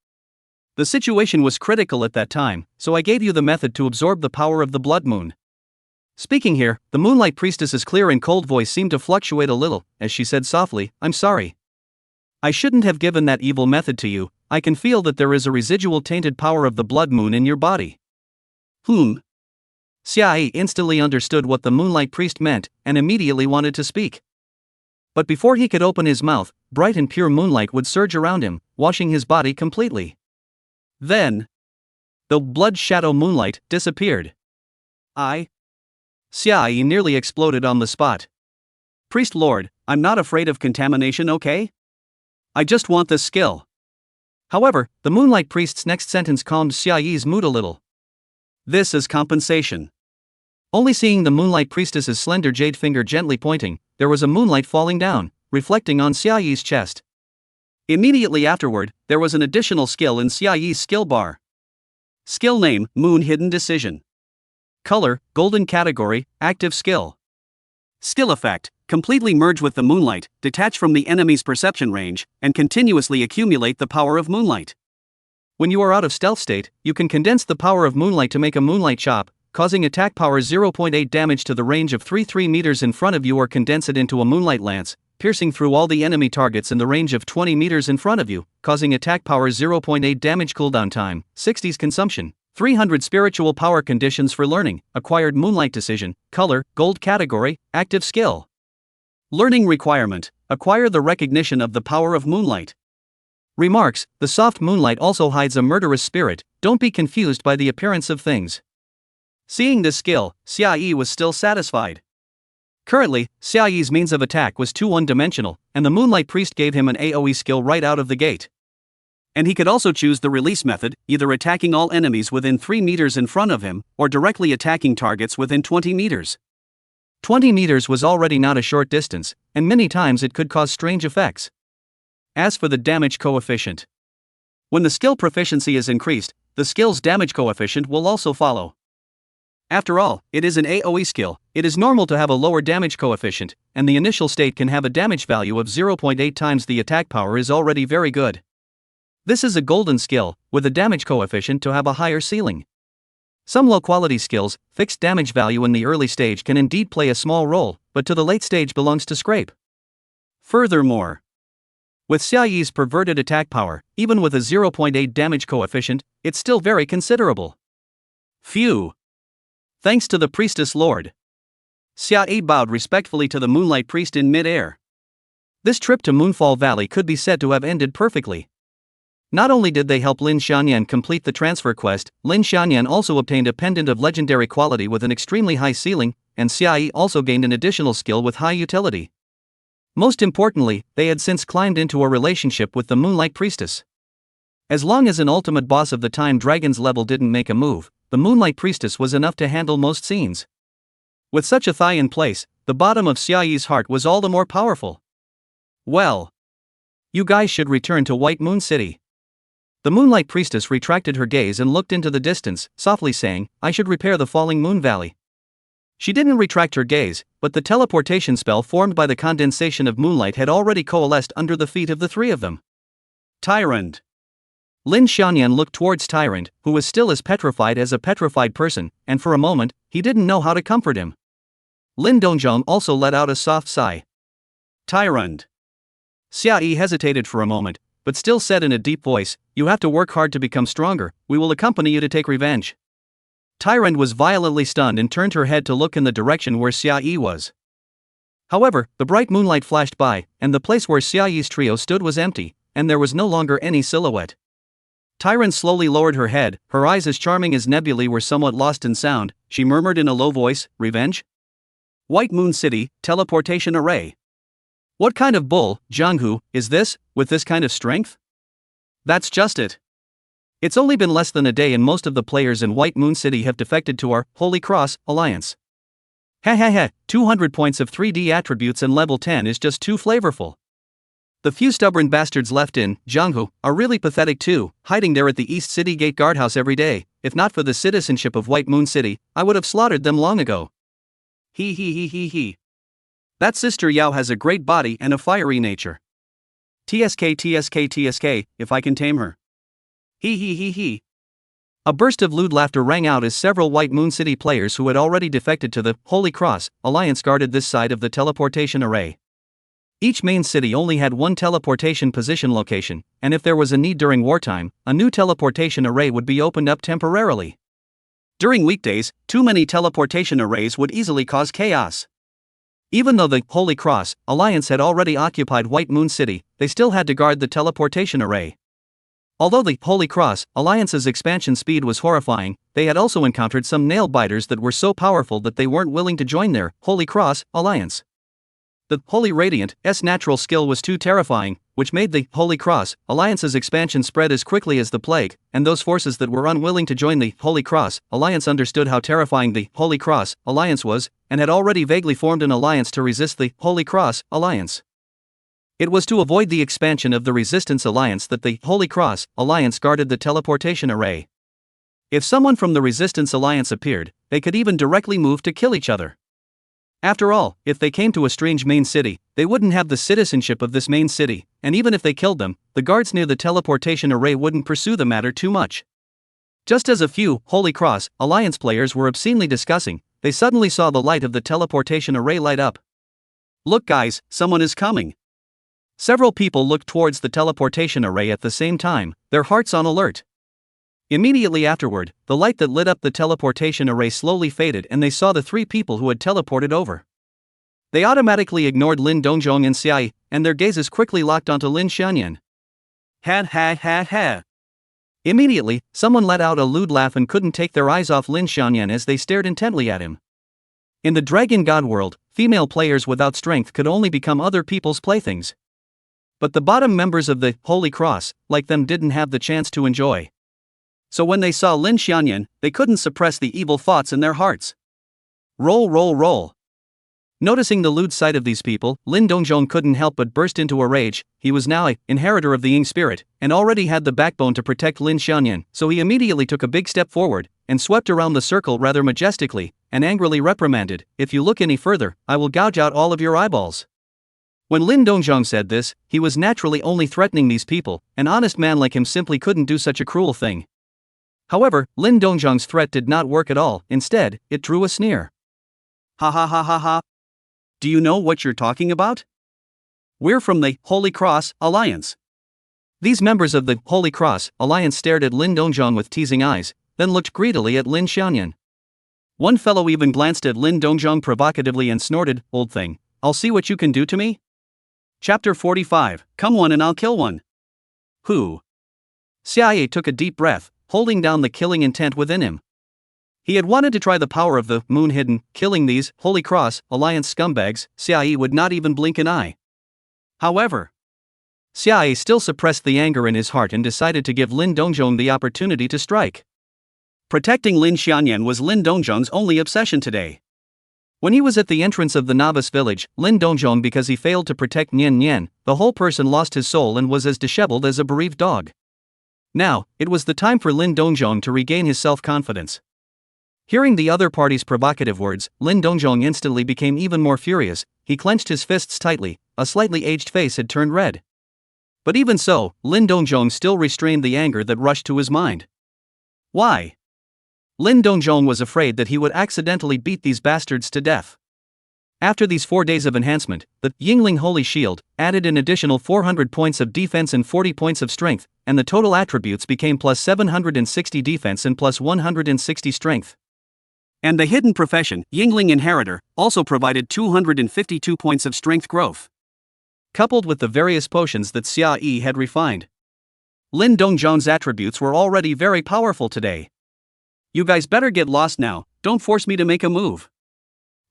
the situation was critical at that time, so I gave you the method to absorb the power of the Blood Moon. Speaking here, the Moonlight Priestess's clear and cold voice seemed to fluctuate a little, as she said softly, "I'm sorry. I shouldn't have given that evil method to you. I can feel that there is a residual tainted power of the Blood Moon in your body." Xia Yi instantly understood what the Moonlight Priest meant, and immediately wanted to speak. But before he could open his mouth, bright and pure moonlight would surge around him, washing his body completely. Then, the Blood Shadow Moonlight disappeared. Xia Yi nearly exploded on the spot. "Priest Lord, I'm not afraid of contamination, okay? I just want this skill." However, the Moonlight Priest's next sentence calmed Xia Yi's mood a little. "This is compensation." Only seeing the Moonlight Priestess's slender jade finger gently pointing, there was a moonlight falling down, reflecting on Xia Yi's chest. Immediately afterward, there was an additional skill in Xia Yi's skill bar. Skill name, Moon Hidden Decision. Color, Golden Category, Active Skill. Skill effect, completely merge with the moonlight, detach from the enemy's perception range, and continuously accumulate the power of moonlight. When you are out of stealth state, you can condense the power of moonlight to make a moonlight chop, causing attack power 0.8 damage to the range of 3 meters in front of you, or condense it into a moonlight lance, piercing through all the enemy targets in the range of 20 meters in front of you, causing attack power 0.8 damage. Cooldown time, 60s consumption, 300 spiritual power. Conditions for learning: acquired moonlight decision, color, gold category, active skill. Learning requirement: acquire the recognition of the power of moonlight. Remarks: the soft moonlight also hides a murderous spirit, don't be confused by the appearance of things. Seeing this skill, Xiaoyi was still satisfied. Currently, Xiaoyi's means of attack was too one-dimensional, and the Moonlight Priest gave him an AoE skill right out of the gate. And he could also choose the release method, either attacking all enemies within 3 meters in front of him, or directly attacking targets within 20 meters. 20 meters was already not a short distance, and many times it could cause strange effects. As for the damage coefficient, when the skill proficiency is increased, the skill's damage coefficient will also follow. After all, it is an AoE skill, it is normal to have a lower damage coefficient, and the initial state can have a damage value of 0.8 times the attack power is already very good. This is a golden skill, with a damage coefficient to have a higher ceiling. Some low-quality skills, fixed damage value in the early stage can indeed play a small role, but to the late stage belongs to scrape. Furthermore, with Xiaoyi's perverted attack power, even with a 0.8 damage coefficient, it's still very considerable. Phew! Thanks to the Priestess Lord. Xiaoyi bowed respectfully to the Moonlight Priest in mid-air. This trip to Moonfall Valley could be said to have ended perfectly. Not only did they help Lin Xianyan complete the transfer quest, Lin Xianyan also obtained a pendant of legendary quality with an extremely high ceiling, and Xiaoyi also gained an additional skill with high utility. Most importantly, they had since climbed into a relationship with the Moonlight Priestess. As long as an ultimate boss of the Time Dragon's level didn't make a move, the Moonlight Priestess was enough to handle most scenes. With such a thigh in place, the bottom of Xiaoyi's heart was all the more powerful. Well, you guys should return to White Moon City. The Moonlight Priestess retracted her gaze and looked into the distance, softly saying, I should repair the Falling Moon Valley. She didn't retract her gaze, but the teleportation spell formed by the condensation of moonlight had already coalesced under the feet of the three of them. Tyrant. Lin Xianyan looked towards Tyrant, who was still as petrified as a petrified person, and for a moment, he didn't know how to comfort him. Lin Dongzhong also let out a soft sigh. Tyrant. Xiaoyi hesitated for a moment, but still said in a deep voice, you have to work hard to become stronger, we will accompany you to take revenge. Tyrant was violently stunned and turned her head to look in the direction where Xiaoyi was. However, the bright moonlight flashed by, and the place where Xiaoyi's trio stood was empty, and there was no longer any silhouette. Tyrant slowly lowered her head, her eyes as charming as nebulae were somewhat lost in sound. She murmured in a low voice, revenge? White Moon City, teleportation array. What kind of bull, Jianghu, is this, with this kind of strength? That's just it. It's only been less than a day and most of the players in White Moon City have defected to our Holy Cross Alliance. 200 points of 3D attributes and level 10 is just too flavorful. The few stubborn bastards left in Jianghu are really pathetic too, hiding there at the East City Gate guardhouse every day. If not for the citizenship of White Moon City, I would have slaughtered them long ago. He. That Sister Yao has a great body and a fiery nature. TSK, if I can tame her. He. A burst of lewd laughter rang out as several White Moon City players who had already defected to the Holy Cross Alliance guarded this side of the teleportation array. Each main city only had one teleportation position location, and if there was a need during wartime, a new teleportation array would be opened up temporarily. During weekdays, too many teleportation arrays would easily cause chaos. Even though the Holy Cross Alliance had already occupied White Moon City, they still had to guard the teleportation array. Although the Holy Cross Alliance's expansion speed was horrifying, they had also encountered some nail-biters that were so powerful that they weren't willing to join their Holy Cross Alliance. The Holy Radiant's natural skill was too terrifying, which made the Holy Cross Alliance's expansion spread as quickly as the plague, and those forces that were unwilling to join the Holy Cross Alliance understood how terrifying the Holy Cross Alliance was, and had already vaguely formed an alliance to resist the Holy Cross Alliance. It was to avoid the expansion of the Resistance Alliance that the Holy Cross Alliance guarded the teleportation array. If someone from the Resistance Alliance appeared, they could even directly move to kill each other. After all, if they came to a strange main city, they wouldn't have the citizenship of this main city, and even if they killed them, the guards near the teleportation array wouldn't pursue the matter too much. Just as a few Holy Cross Alliance players were obscenely discussing, they suddenly saw the light of the teleportation array light up. Look guys, someone is coming. Several people looked towards the teleportation array at the same time, their hearts on alert. Immediately afterward, the light that lit up the teleportation array slowly faded and they saw the three people who had teleported over. They automatically ignored Lin Dongjong and Xiai, and their gazes quickly locked onto Lin Xianyan. Ha ha ha ha. Immediately, someone let out a lewd laugh and couldn't take their eyes off Lin Xianyan as they stared intently at him. In the Dragon God world, female players without strength could only become other people's playthings. But the bottom members of the Holy Cross, like them, didn't have the chance to enjoy. So when they saw Lin Xianyan, they couldn't suppress the evil thoughts in their hearts. Roll roll roll. Noticing the lewd sight of these people, Lin Dongjong couldn't help but burst into a rage. He was now an inheritor of the Ying spirit, and already had the backbone to protect Lin Xianyan, so he immediately took a big step forward, and swept around the circle rather majestically, and angrily reprimanded, "If you look any further, I will gouge out all of your eyeballs." When Lin Dongjong said this, he was naturally only threatening these people. An honest man like him simply couldn't do such a cruel thing. However, Lin Dongjong's threat did not work at all. Instead, it drew a sneer. Ha ha ha ha ha. Do you know what you're talking about? We're from the Holy Cross Alliance. These members of the Holy Cross Alliance stared at Lin Dongjong with teasing eyes, then looked greedily at Lin Xianyan. One fellow even glanced at Lin Dongjong provocatively and snorted, "Old thing, I'll see what you can do to me." Chapter 45, Come one and I'll kill one. Who? Xiaye took a deep breath, holding down the killing intent within him. He had wanted to try the power of the moon hidden. Killing these Holy Cross Alliance scumbags, Xiaye would not even blink an eye. However, Xiaye still suppressed the anger in his heart and decided to give Lin Dongjong the opportunity to strike. Protecting Lin Xianyan was Lin Dongjong's only obsession today. When he was at the entrance of the novice village, Lin Dongjong, because he failed to protect Nian Nian, the whole person lost his soul and was as disheveled as a bereaved dog. Now, it was the time for Lin Dongjong to regain his self-confidence. Hearing the other party's provocative words, Lin Dongjong instantly became even more furious. He clenched his fists tightly, a slightly aged face had turned red. But even so, Lin Dongjong still restrained the anger that rushed to his mind. Why? Lin Dongjong was afraid that he would accidentally beat these bastards to death. After these 4 days of enhancement, the Yingling Holy Shield added an additional 400 points of defense and 40 points of strength, and the total attributes became plus 760 defense and plus 160 strength. And the hidden profession, Yingling Inheritor, also provided 252 points of strength growth. Coupled with the various potions that Xia Yi had refined, Lin Dongjong's attributes were already very powerful today. You guys better get lost now, don't force me to make a move.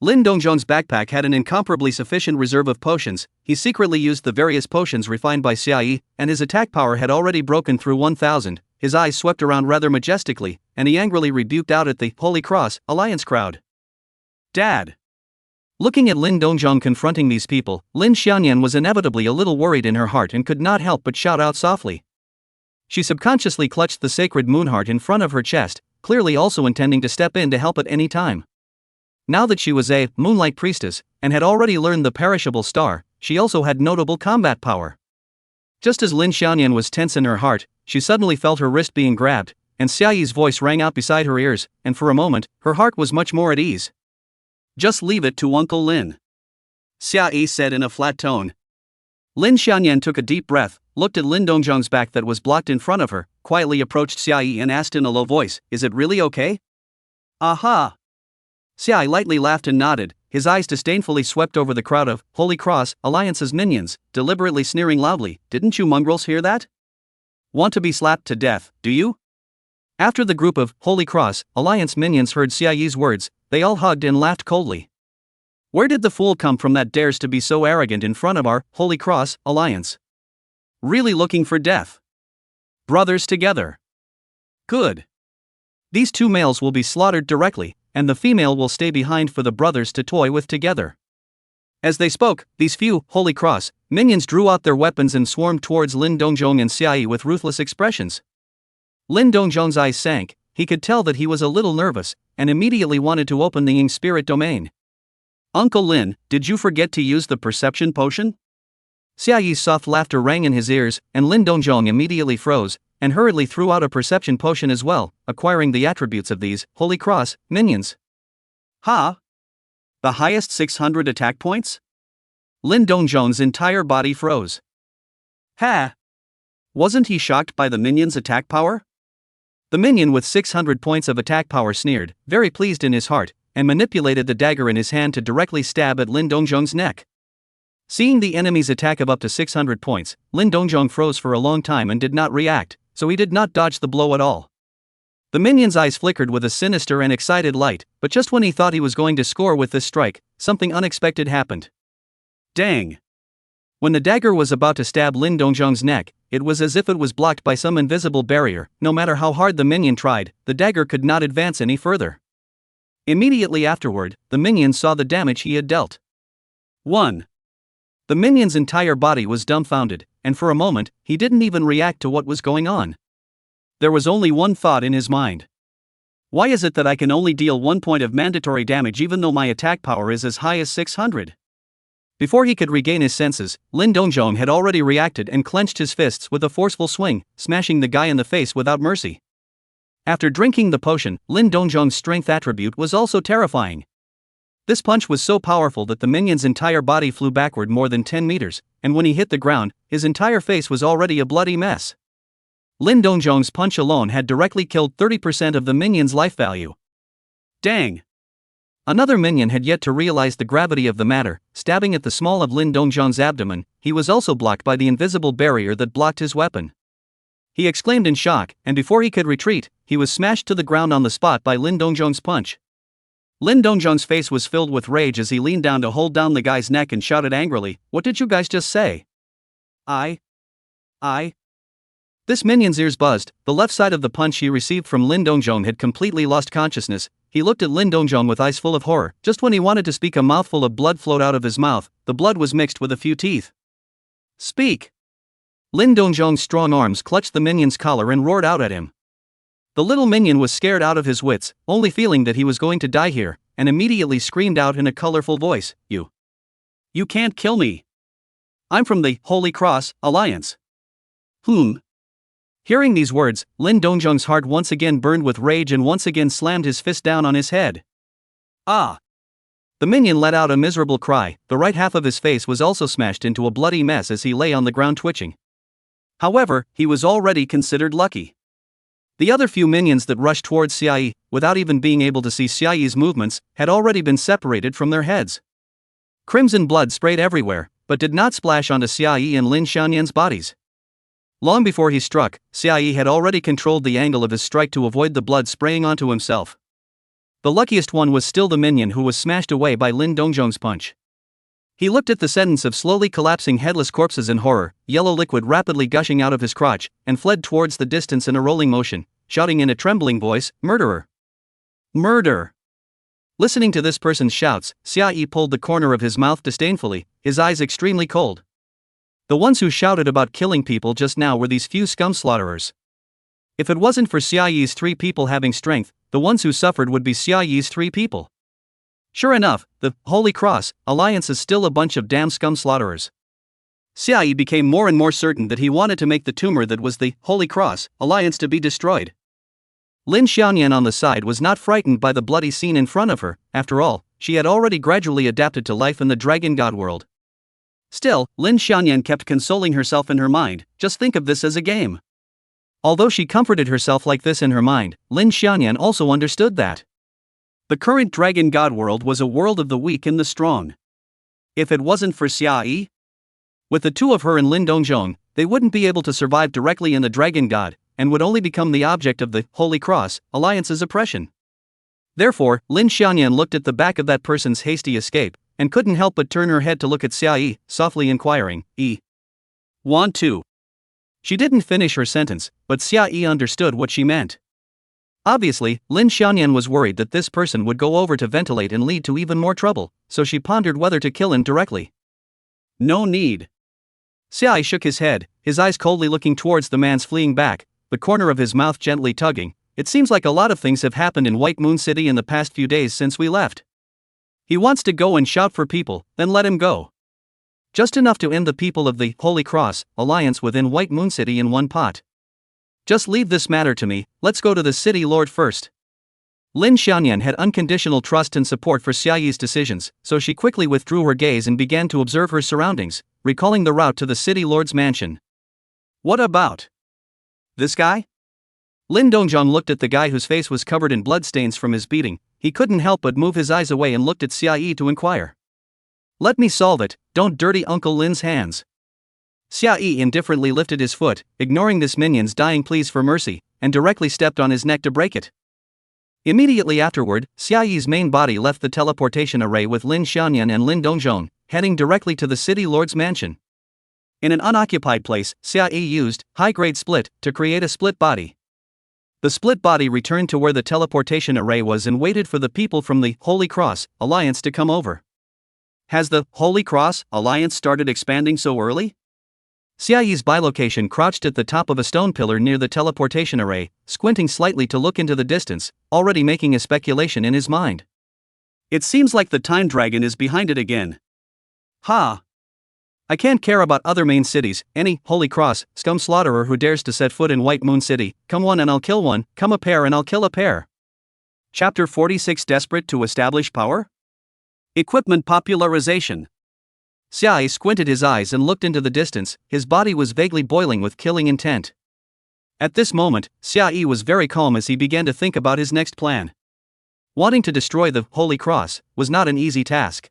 Lin Dongjong's backpack had an incomparably sufficient reserve of potions. He secretly used the various potions refined by Xia Yi, and his attack power had already broken through 1000. His eyes swept around rather majestically, and he angrily rebuked out at the Holy Cross Alliance crowd. Dad! Looking at Lin Dongjong confronting these people, Lin Xianyan was inevitably a little worried in her heart and could not help but shout out softly. She subconsciously clutched the sacred moonheart in front of her chest, clearly also intending to step in to help at any time. Now that she was a moonlight priestess, and had already learned the perishable star, she also had notable combat power. Just as Lin Xianyan was tense in her heart, she suddenly felt her wrist being grabbed, and Xia Yi's voice rang out beside her ears, and for a moment, her heart was much more at ease. Just leave it to Uncle Lin, Xia Yi said in a flat tone. Lin Xianyan took a deep breath, looked at Lin Dongjong's back that was blocked in front of her, quietly approached Xia Yi and asked in a low voice, "Is it really okay?" Aha! Xia Yi lightly laughed and nodded, his eyes disdainfully swept over the crowd of Holy Cross Alliance's minions, deliberately sneering loudly, "Didn't you mongrels hear that? Want to be slapped to death, do you?" After the group of Holy Cross Alliance minions heard Xia Yi's words, they all hugged and laughed coldly. Where did the fool come from that dares to be so arrogant in front of our Holy Cross Alliance? Really looking for death? Brothers together. Good. These two males will be slaughtered directly, and the female will stay behind for the brothers to toy with together. As they spoke, these few Holy Cross minions drew out their weapons and swarmed towards Lin Dongjong and Xia Yi with ruthless expressions. Lin Dongjong's eyes sank. He could tell that he was a little nervous, and immediately wanted to open the Ying spirit domain. Uncle Lin, did you forget to use the perception potion? Xia Yi's soft laughter rang in his ears, and Lin Dongjong immediately froze. and hurriedly threw out a perception potion as well, acquiring the attributes of these Holy Cross minions. Ha! The highest 600 attack points? Lin Dongzhong's entire body froze. Ha! Wasn't he shocked by the minion's attack power? The minion with 600 points of attack power sneered, very pleased in his heart, and manipulated the dagger in his hand to directly stab at Lin Dongzhong's neck. Seeing the enemy's attack of up to 600 points, Lin Dongzhong froze for a long time and did not react, so he did not dodge the blow at all. The minion's eyes flickered with a sinister and excited light, but just when he thought he was going to score with this strike, something unexpected happened. Dang! When the dagger was about to stab Lin Dongzhong's neck, it was as if it was blocked by some invisible barrier. No matter how hard the minion tried, the dagger could not advance any further. Immediately afterward, the minion saw the damage he had dealt. 1. The minion's entire body was dumbfounded, and for a moment, he didn't even react to what was going on. There was only one thought in his mind. Why is it that I can only deal 1 point of mandatory damage even though my attack power is as high as 600? Before he could regain his senses, Lin Dongzhong had already reacted and clenched his fists with a forceful swing, smashing the guy in the face without mercy. After drinking the potion, Lin Dongzhong's strength attribute was also terrifying. This punch was so powerful that the minion's entire body flew backward more than 10 meters, and when he hit the ground, his entire face was already a bloody mess. Lin Dongzhong's punch alone had directly killed 30% of the minion's life value. Dang! Another minion had yet to realize the gravity of the matter. Stabbing at the small of Lin Dongzhong's abdomen, he was also blocked by the invisible barrier that blocked his weapon. He exclaimed in shock, and before he could retreat, he was smashed to the ground on the spot by Lin Dongzhong's punch. Lin Dongzhong's face was filled with rage as he leaned down to hold down the guy's neck and shouted angrily, "What did you guys just say?" I. This minion's ears buzzed. The left side of the punch he received from Lin Dongzhong had completely lost consciousness. He looked at Lin Dongzhong with eyes full of horror. Just when he wanted to speak, a mouthful of blood flowed out of his mouth. The blood was mixed with a few teeth. Speak! Lin Dongzhong's strong arms clutched the minion's collar and roared out at him. The little minion was scared out of his wits, only feeling that he was going to die here, and immediately screamed out in a colorful voice, You can't kill me! I'm from the Holy Cross Alliance. Hearing these words, Lin Dongzhong's heart once again burned with rage and once again slammed his fist down on his head. Ah! The minion let out a miserable cry. The right half of his face was also smashed into a bloody mess as he lay on the ground twitching. However, he was already considered lucky. The other few minions that rushed towards Xiaoyi, without even being able to see Xiaoyi's movements, had already been separated from their heads. Crimson blood sprayed everywhere, but did not splash onto Xiaoyi and Lin Xiaoyan's bodies. Long before he struck, Xiaoyi had already controlled the angle of his strike to avoid the blood spraying onto himself. The luckiest one was still the minion who was smashed away by Lin Dongzhong's punch. He looked at the sentence of slowly collapsing headless corpses in horror, yellow liquid rapidly gushing out of his crotch, and fled towards the distance in a rolling motion, shouting in a trembling voice, "Murderer! Murder!" Listening to this person's shouts, Xiaoyi pulled the corner of his mouth disdainfully, his eyes extremely cold. The ones who shouted about killing people just now were these few scum slaughterers. If it wasn't for Xiaoyi's 3 people having strength, the ones who suffered would be Xiaoyi's 3 people. Sure enough, the Holy Cross Alliance is still a bunch of damn scum slaughterers. Xiaoyi became more and more certain that he wanted to make the tumor that was the Holy Cross Alliance to be destroyed. Lin Xiaoyan on the side was not frightened by the bloody scene in front of her. After all, she had already gradually adapted to life in the Dragon God world. Still, Lin Xiaoyan kept consoling herself in her mind, just think of this as a game. Although she comforted herself like this in her mind, Lin Xiaoyan also understood that the current Dragon God world was a world of the weak and the strong. If it wasn't for Xiaoyi, with the 2 of her and Lin Dongzhong, they wouldn't be able to survive directly in the Dragon God, and would only become the object of the Holy Cross Alliance's oppression. Therefore, Lin Xiaoyan looked at the back of that person's hasty escape, and couldn't help but turn her head to look at Xiaoyi, softly inquiring, Want to? She didn't finish her sentence, but Xiaoyi understood what she meant. Obviously, Lin Xiaoyan was worried that this person would go over to ventilate and lead to even more trouble, so she pondered whether to kill him directly. No need. Xiaoyi shook his head, his eyes coldly looking towards the man's fleeing back, the corner of his mouth gently tugging. It seems like a lot of things have happened in White Moon City in the past few days since we left. He wants to go and shout for people, then let him go. Just enough to end the people of the Holy Cross Alliance within White Moon City in one pot. Just leave this matter to me, let's go to the city lord first. Lin Xianyan had unconditional trust and support for Xia Yi's decisions, so she quickly withdrew her gaze and began to observe her surroundings, recalling the route to the city lord's mansion. What about this guy? Lin Dongzhong looked at the guy whose face was covered in bloodstains from his beating. He couldn't help but move his eyes away and looked at Xia Yi to inquire. Let me solve it, don't dirty Uncle Lin's hands. Xia Yi indifferently lifted his foot, ignoring this minion's dying pleas for mercy, and directly stepped on his neck to break it. Immediately afterward, Xia Yi's main body left the teleportation array with Lin Xianyan and Lin Dongzhong, heading directly to the city lord's mansion. In an unoccupied place, Xia Yi used high-grade split to create a split body. The split body returned to where the teleportation array was and waited for the people from the Holy Cross Alliance to come over. Has the Holy Cross Alliance started expanding so early? Xia Yi's bilocation crouched at the top of a stone pillar near the teleportation array, squinting slightly to look into the distance, already making a speculation in his mind. It seems like the time dragon is behind it again. Ha! I can't care about other main cities, any Holy Cross scum slaughterer who dares to set foot in White Moon City, come one and I'll kill one, come a pair and I'll kill a pair. Chapter 46 Desperate to establish power? Equipment popularization. Xia Yi squinted his eyes and looked into the distance, his body was vaguely boiling with killing intent. At this moment, Xia Yi was very calm as he began to think about his next plan. Wanting to destroy the Holy Cross was not an easy task.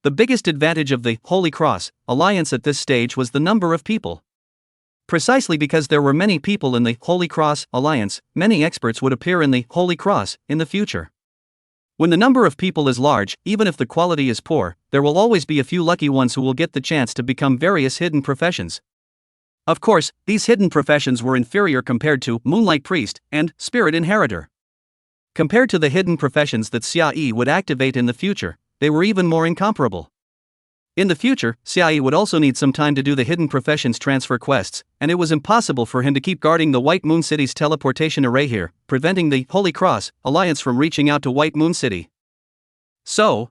The biggest advantage of the Holy Cross Alliance at this stage was the number of people. Precisely because there were many people in the Holy Cross Alliance, many experts would appear in the Holy Cross in the future. When the number of people is large, even if the quality is poor, there will always be a few lucky ones who will get the chance to become various hidden professions. Of course, these hidden professions were inferior compared to Moonlight Priest and Spirit Inheritor. Compared to the hidden professions that Xia Yi would activate in the future, they were even more incomparable. In the future, Xia Yi would also need some time to do the hidden professions transfer quests, and it was impossible for him to keep guarding the White Moon City's teleportation array here, preventing the Holy Cross Alliance from reaching out to White Moon City. So,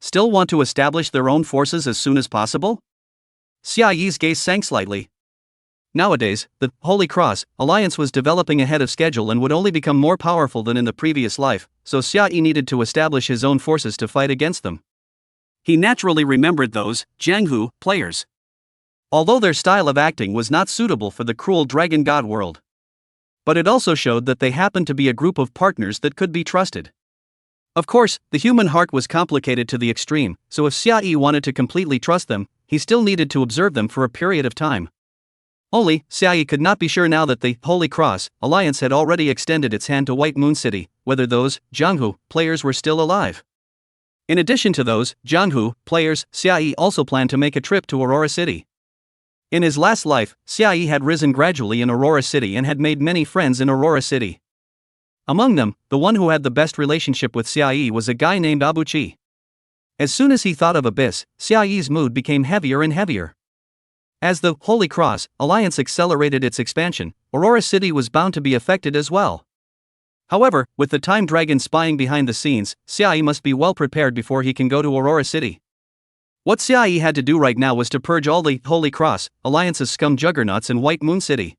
still want to establish their own forces as soon as possible? Xia Yi's gaze sank slightly. Nowadays, the Holy Cross Alliance was developing ahead of schedule and would only become more powerful than in the previous life, so Xia Yi needed to establish his own forces to fight against them. He naturally remembered those Jianghu players. Although their style of acting was not suitable for the cruel dragon god world. But it also showed that they happened to be a group of partners that could be trusted. Of course, the human heart was complicated to the extreme, so if Xia Yi wanted to completely trust them, he still needed to observe them for a period of time. Only, Xia Yi could not be sure now that the Holy Cross Alliance had already extended its hand to White Moon City, whether those Jianghu players were still alive. In addition to those Jianghu players, Xia Yi also planned to make a trip to Aurora City. In his last life, Xia Yi had risen gradually in Aurora City and had made many friends in Aurora City. Among them, the one who had the best relationship with Xia Yi was a guy named Abuchi. As soon as he thought of Abyss, Xia Yi's mood became heavier and heavier. As the Holy Cross Alliance accelerated its expansion, Aurora City was bound to be affected as well. However, with the Time Dragon spying behind the scenes, Xia Yi must be well prepared before he can go to Aurora City. What Xia Yi had to do right now was to purge all the Holy Cross Alliance's scum juggernauts in White Moon City.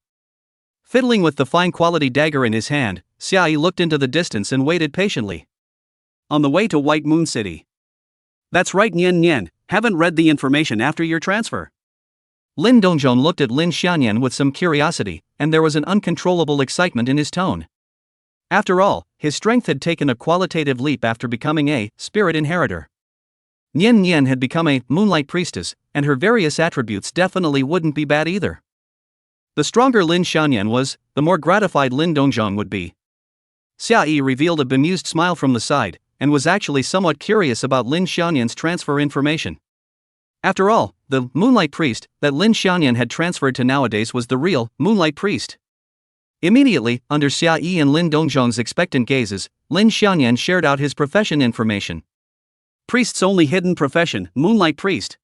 Fiddling with the fine-quality dagger in his hand, Xia Yi looked into the distance and waited patiently. On the way to White Moon City. That's right, Nian Nian, haven't read the information after your transfer. Lin Dongzhong looked at Lin Xianyan with some curiosity, and there was an uncontrollable excitement in his tone. After all, his strength had taken a qualitative leap after becoming a Spirit Inheritor. Nian Nian had become a Moonlight Priestess, and her various attributes definitely wouldn't be bad either. The stronger Lin Xianyan was, the more gratified Lin Dongzhong would be. Xia Yi revealed a bemused smile from the side, and was actually somewhat curious about Lin Xianyan's transfer information. After all, the Moonlight Priest that Lin Xianyan had transferred to nowadays was the real Moonlight Priest. Immediately, under Xia Yi and Lin Dongzhong's expectant gazes, Lin Xianyan shared out his profession information. Priest's only hidden profession, Moonlight Priest.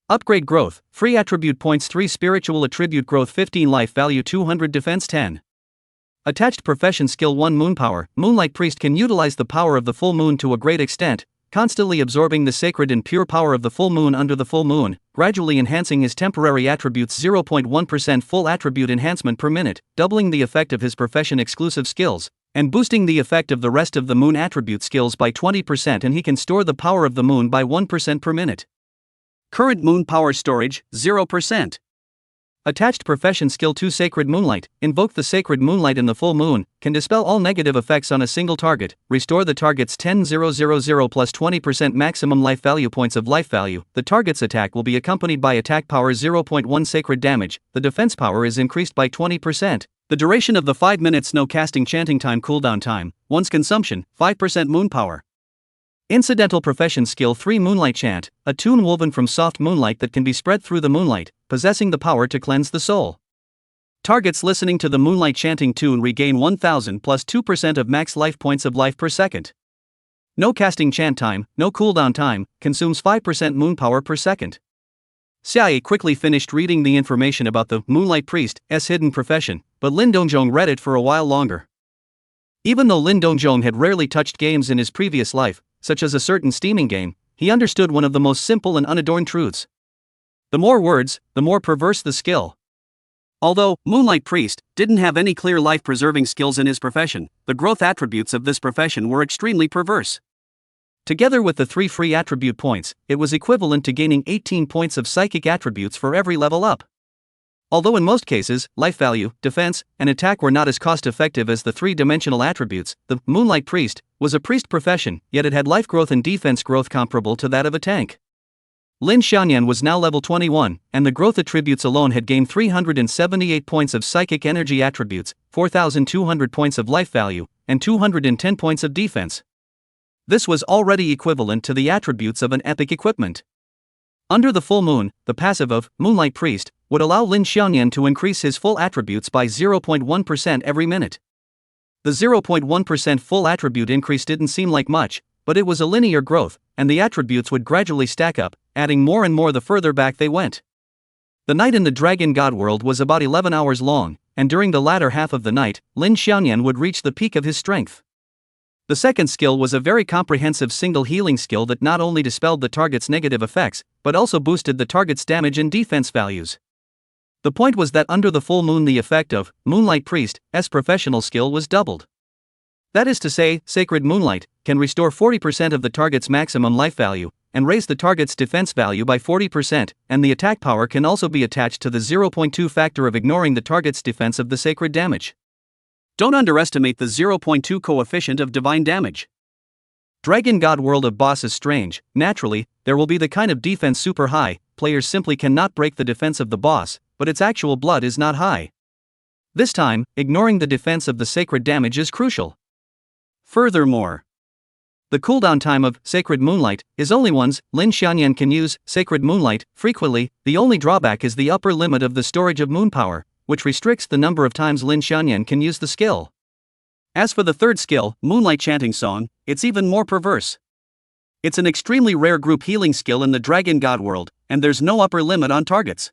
Upgrade growth, free attribute points 3, spiritual attribute growth 15, life value 200, defense 10. Attached profession skill 1, moon power. Moonlight Priest can utilize the power of the full moon to a great extent, constantly absorbing the sacred and pure power of the full moon under the full moon, gradually enhancing his temporary attributes 0.1% full attribute enhancement per minute, doubling the effect of his profession exclusive skills, and boosting the effect of the rest of the moon attribute skills by 20%, and he can store the power of the moon by 1% per minute. Current moon power storage, 0%. Attached profession skill 2 Sacred Moonlight. Invoke the Sacred Moonlight in the full moon, can dispel all negative effects on a single target, restore the target's 10,000 plus 20% maximum life value points of life value. The target's attack will be accompanied by attack power 0.1 sacred damage, the defense power is increased by 20%. The duration of the 5 minutes no casting chanting time cooldown time, once consumption, 5% moon power. Incidental profession skill 3 Moonlight Chant, a tune woven from soft moonlight that can be spread through the moonlight, possessing the power to cleanse the soul. Targets listening to the moonlight chanting tune regain 1000 plus 2% of max life points of life per second. No casting chant time, no cooldown time, consumes 5% moon power per second. Xiaoyi quickly finished reading the information about the Moonlight Priest's hidden profession, but Lin Dongjong read it for a while longer. Even though Lin Dongjong had rarely touched games in his previous life, such as a certain steaming game, he understood one of the most simple and unadorned truths. The more words, the more perverse the skill. Although Moonlight Priest didn't have any clear life-preserving skills in his profession, the growth attributes of this profession were extremely perverse. Together with the 3 free attribute points, it was equivalent to gaining 18 points of psychic attributes for every level up. Although in most cases, life value, defense, and attack were not as cost-effective as the 3-dimensional attributes, the Moonlight Priest was a priest profession, yet it had life growth and defense growth comparable to that of a tank. Lin Xiaoyan was now level 21, and the growth attributes alone had gained 378 points of psychic energy attributes, 4,200 points of life value, and 210 points of defense. This was already equivalent to the attributes of an epic equipment. Under the full moon, the passive of Moonlight Priest would allow Lin Xiaoyan to increase his full attributes by 0.1% every minute. The 0.1% full attribute increase didn't seem like much, but it was a linear growth, and the attributes would gradually stack up, adding more and more the further back they went. The night in the Dragon God world was about 11 hours long, and during the latter half of the night, Lin Xiaoyan would reach the peak of his strength. The second skill was a very comprehensive single healing skill that not only dispelled the target's negative effects, but also boosted the target's damage and defense values. The point was that under the full moon the effect of Moonlight Priest's professional skill was doubled. That is to say, Sacred Moonlight can restore 40% of the target's maximum life value, and raise the target's defense value by 40%, and the attack power can also be attached to the 0.2 factor of ignoring the target's defense of the sacred damage. Don't underestimate the 0.2 coefficient of divine damage. Dragon God world of boss is strange. Naturally, there will be the kind of defense super high, players simply cannot break the defense of the boss, but its actual blood is not high. This time, ignoring the defense of the sacred damage is crucial. Furthermore, the cooldown time of Sacred Moonlight is only once. Lin Xiaoyan can use Sacred Moonlight frequently. The only drawback is the upper limit of the storage of moon power, which restricts the number of times Lin Xiaoyan can use the skill. As for the third skill, Moonlight Chanting Song, it's even more perverse. It's an extremely rare group healing skill in the Dragon God world, and there's no upper limit on targets.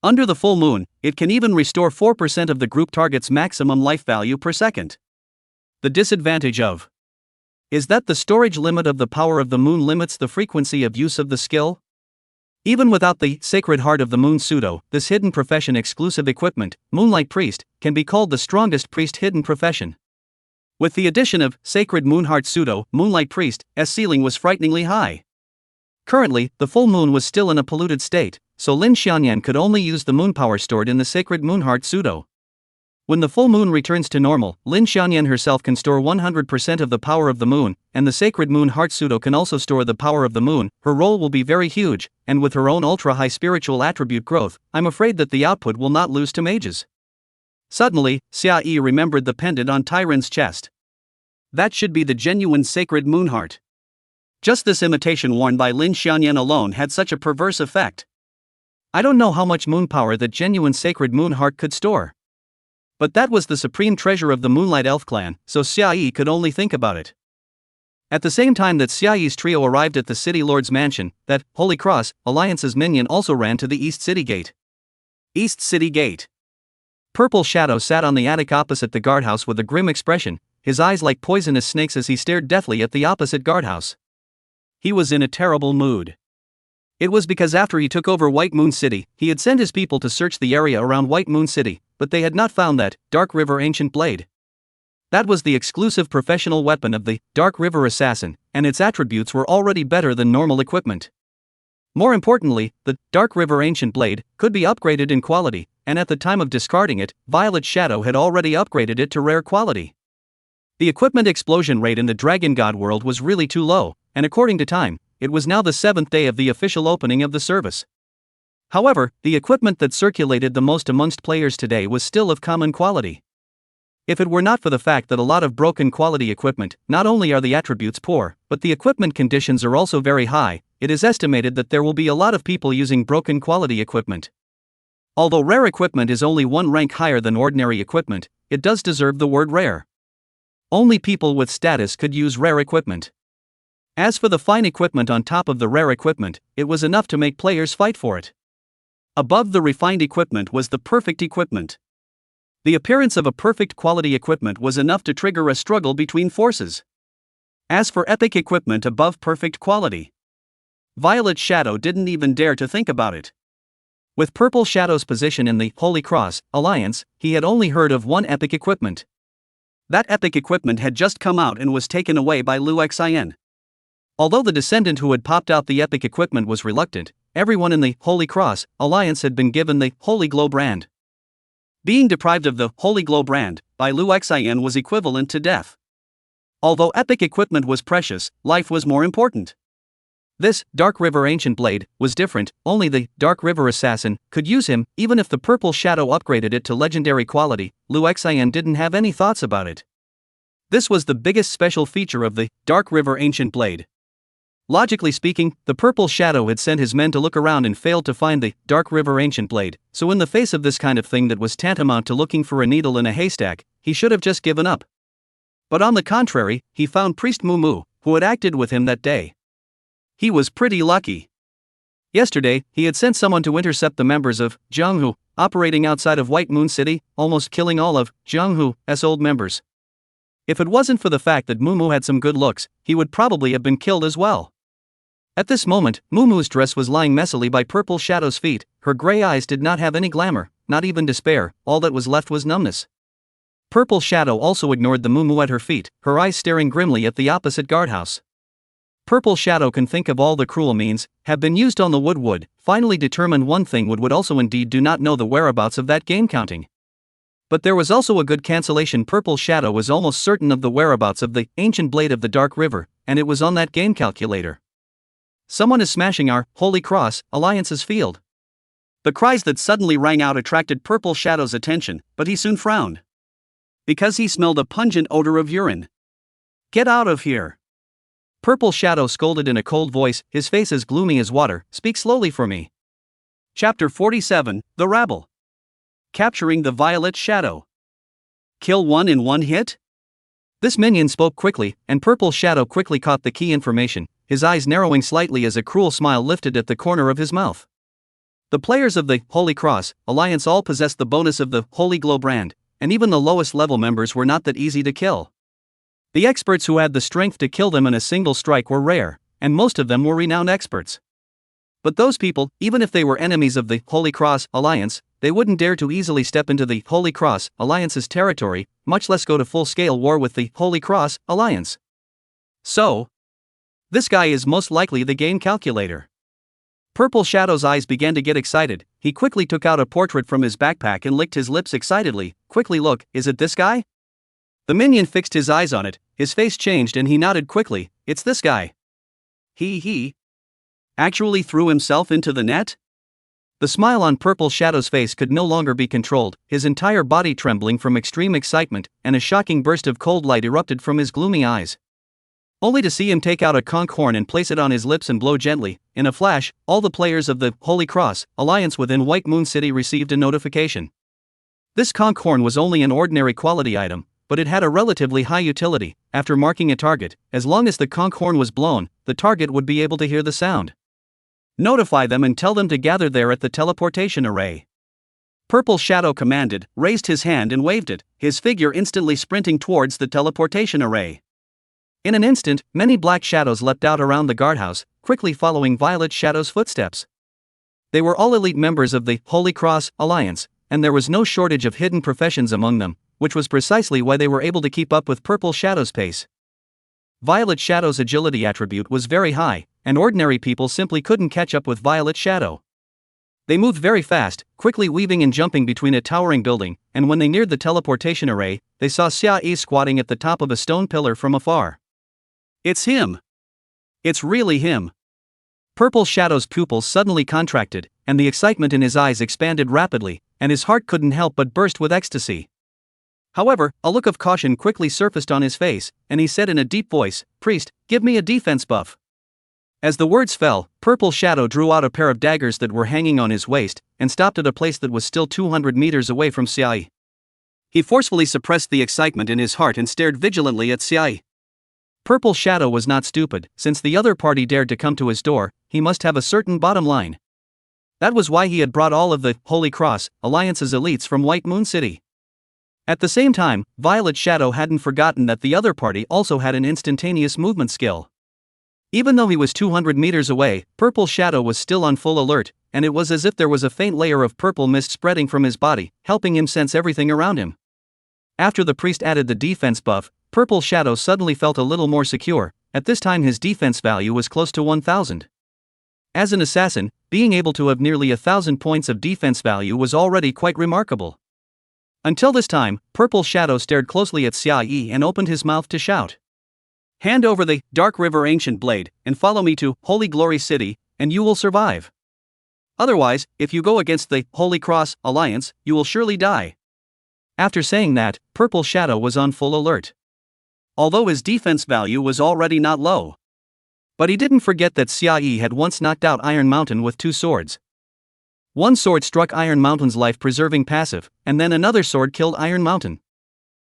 Under the full moon, it can even restore 4% of the group target's maximum life value per second. The disadvantage of is that the storage limit of the power of the moon limits the frequency of use of the skill. Even without the Sacred Heart of the Moon pseudo, this hidden profession exclusive equipment, Moonlight Priest, can be called the strongest priest hidden profession. With the addition of Sacred Moonheart pseudo, Moonlight Priest's ceiling was frighteningly high. Currently, the full moon was still in a polluted state, so Lin Xiaoyan could only use the moon power stored in the Sacred Moonheart pseudo. When the full moon returns to normal, Lin Xiaoyan herself can store 100% of the power of the moon, and the Sacred Moon Heart pseudo can also store the power of the moon. Her role will be very huge, and with her own ultra-high spiritual attribute growth, I'm afraid that the output will not lose to mages. Suddenly, Xia Yi remembered the pendant on Tyron's chest. That should be the genuine Sacred Moon Heart. Just this imitation worn by Lin Xiaoyan alone had such a perverse effect. I don't know how much moon power that genuine Sacred Moon Heart could store. But that was the supreme treasure of the Moonlight Elf clan, so Xia Yi could only think about it. At the same time that Xia Yi's trio arrived at the City Lord's mansion, that Holy Cross Alliance's minion also ran to the East City Gate. East City Gate. Purple Shadow sat on the attic opposite the guardhouse with a grim expression, his eyes like poisonous snakes as he stared deathly at the opposite guardhouse. He was in a terrible mood. It was because after he took over White Moon City, he had sent his people to search the area around White Moon City, but they had not found that Dark River Ancient Blade. That was the exclusive professional weapon of the Dark River Assassin, and its attributes were already better than normal equipment. More importantly, the Dark River Ancient Blade could be upgraded in quality, and at the time of discarding it, Violet Shadow had already upgraded it to rare quality. The equipment explosion rate in the Dragon God world was really too low, and according to time, it was now the 7th day of the official opening of the service. However, the equipment that circulated the most amongst players today was still of common quality. If it were not for the fact that a lot of broken quality equipment, not only are the attributes poor, but the equipment conditions are also very high, it is estimated that there will be a lot of people using broken quality equipment. Although rare equipment is only one rank higher than ordinary equipment, it does deserve the word rare. Only people with status could use rare equipment. As for the fine equipment on top of the rare equipment, it was enough to make players fight for it. Above the refined equipment was the perfect equipment. The appearance of a perfect quality equipment was enough to trigger a struggle between forces. As for epic equipment above perfect quality, Violet Shadow didn't even dare to think about it. With Purple Shadow's position in the Holy Cross Alliance, he had only heard of one epic equipment. That epic equipment had just come out and was taken away by Liu Xin. Although the descendant who had popped out the epic equipment was reluctant, everyone in the Holy Cross Alliance had been given the Holy Glow brand. Being deprived of the Holy Glow brand by Liu Xin was equivalent to death. Although epic equipment was precious, life was more important. This Dark River Ancient Blade was different. Only the Dark River Assassin could use him, even if the Purple Shadow upgraded it to legendary quality. Liu Xin didn't have any thoughts about it. This was the biggest special feature of the Dark River Ancient Blade. Logically speaking, the Purple Shadow had sent his men to look around and failed to find the Dark River Ancient Blade, so in the face of this kind of thing that was tantamount to looking for a needle in a haystack, he should have just given up. But on the contrary, he found Priest Mumu, who had acted with him that day. He was pretty lucky. Yesterday, he had sent someone to intercept the members of Jianghu, operating outside of White Moon City, almost killing all of Jianghu's old members. If it wasn't for the fact that Mumu had some good looks, he would probably have been killed as well. At this moment, Mumu's dress was lying messily by Purple Shadow's feet. Her gray eyes did not have any glamour, not even despair. All that was left was numbness. Purple Shadow also ignored the Mumu at her feet, her eyes staring grimly at the opposite guardhouse. Purple Shadow can think of all the cruel means have been used on the would finally determine one thing would also indeed do not know the whereabouts of that game counting. But there was also a good cancellation. Purple Shadow was almost certain of the whereabouts of the Ancient Blade of the Dark River, and it was on that game calculator. Someone is smashing our Holy Cross Alliance's field. The cries that suddenly rang out attracted Purple Shadow's attention, but he soon frowned. Because he smelled a pungent odor of urine. Get out of here! Purple Shadow scolded in a cold voice, his face as gloomy as water. Speak slowly for me. Chapter 47, The Rabble. Capturing the Violet Shadow. Kill one in one hit? This minion spoke quickly, and Purple Shadow quickly caught the key information, his eyes narrowing slightly as a cruel smile lifted at the corner of his mouth. The players of the Holy Cross Alliance all possessed the bonus of the Holy Glow brand, and even the lowest level members were not that easy to kill. The experts who had the strength to kill them in a single strike were rare, and most of them were renowned experts. But those people, even if they were enemies of the Holy Cross Alliance, they wouldn't dare to easily step into the Holy Cross Alliance's territory, much less go to full-scale war with the Holy Cross Alliance. So, this guy is most likely the game calculator. Purple Shadow's eyes began to get excited. He quickly took out a portrait from his backpack and licked his lips excitedly. Quickly, look, is it this guy? The minion fixed his eyes on it, his face changed and he nodded quickly. It's this guy. He actually threw himself into the net? The smile on Purple Shadow's face could no longer be controlled, his entire body trembling from extreme excitement, and a shocking burst of cold light erupted from his gloomy eyes. Only to see him take out a conch horn and place it on his lips and blow gently. In a flash, all the players of the Holy Cross Alliance within White Moon City received a notification. This conch horn was only an ordinary quality item, but it had a relatively high utility. After marking a target, as long as the conch horn was blown, the target would be able to hear the sound. Notify them and tell them to gather there at the teleportation array. Purple Shadow commanded, raised his hand and waved it, his figure instantly sprinting towards the teleportation array. In an instant, many black shadows leapt out around the guardhouse, quickly following Violet Shadow's footsteps. They were all elite members of the Holy Cross Alliance, and there was no shortage of hidden professions among them, which was precisely why they were able to keep up with Purple Shadow's pace. Violet Shadow's agility attribute was very high, and ordinary people simply couldn't catch up with Violet Shadow. They moved very fast, quickly weaving and jumping between a towering building, and when they neared the teleportation array, they saw Xia squatting at the top of a stone pillar from afar. It's him! It's really him! Purple Shadow's pupils suddenly contracted, and the excitement in his eyes expanded rapidly, and his heart couldn't help but burst with ecstasy. However, a look of caution quickly surfaced on his face, and he said in a deep voice, "Priest, give me a defense buff." As the words fell, Purple Shadow drew out a pair of daggers that were hanging on his waist, and stopped at a place that was still 200 meters away from Xia. He forcefully suppressed the excitement in his heart and stared vigilantly at Xia. Purple Shadow was not stupid. Since the other party dared to come to his door, he must have a certain bottom line. That was why he had brought all of the Holy Cross Alliance's elites from White Moon City. At the same time, Violet Shadow hadn't forgotten that the other party also had an instantaneous movement skill. Even though he was 200 meters away, Purple Shadow was still on full alert, and it was as if there was a faint layer of purple mist spreading from his body, helping him sense everything around him. After the priest added the defense buff, Purple Shadow suddenly felt a little more secure. At this time his defense value was close to 1000. As an assassin, being able to have nearly 1000 points of defense value was already quite remarkable. Until this time, Purple Shadow stared closely at Xia and opened his mouth to shout. "Hand over the Dark River Ancient Blade, and follow me to Holy Glory City, and you will survive. Otherwise, if you go against the Holy Cross Alliance, you will surely die." After saying that, Purple Shadow was on full alert. Although his defense value was already not low. But he didn't forget that Xia had once knocked out Iron Mountain with 2 swords. One sword struck Iron Mountain's life-preserving passive, and then another sword killed Iron Mountain.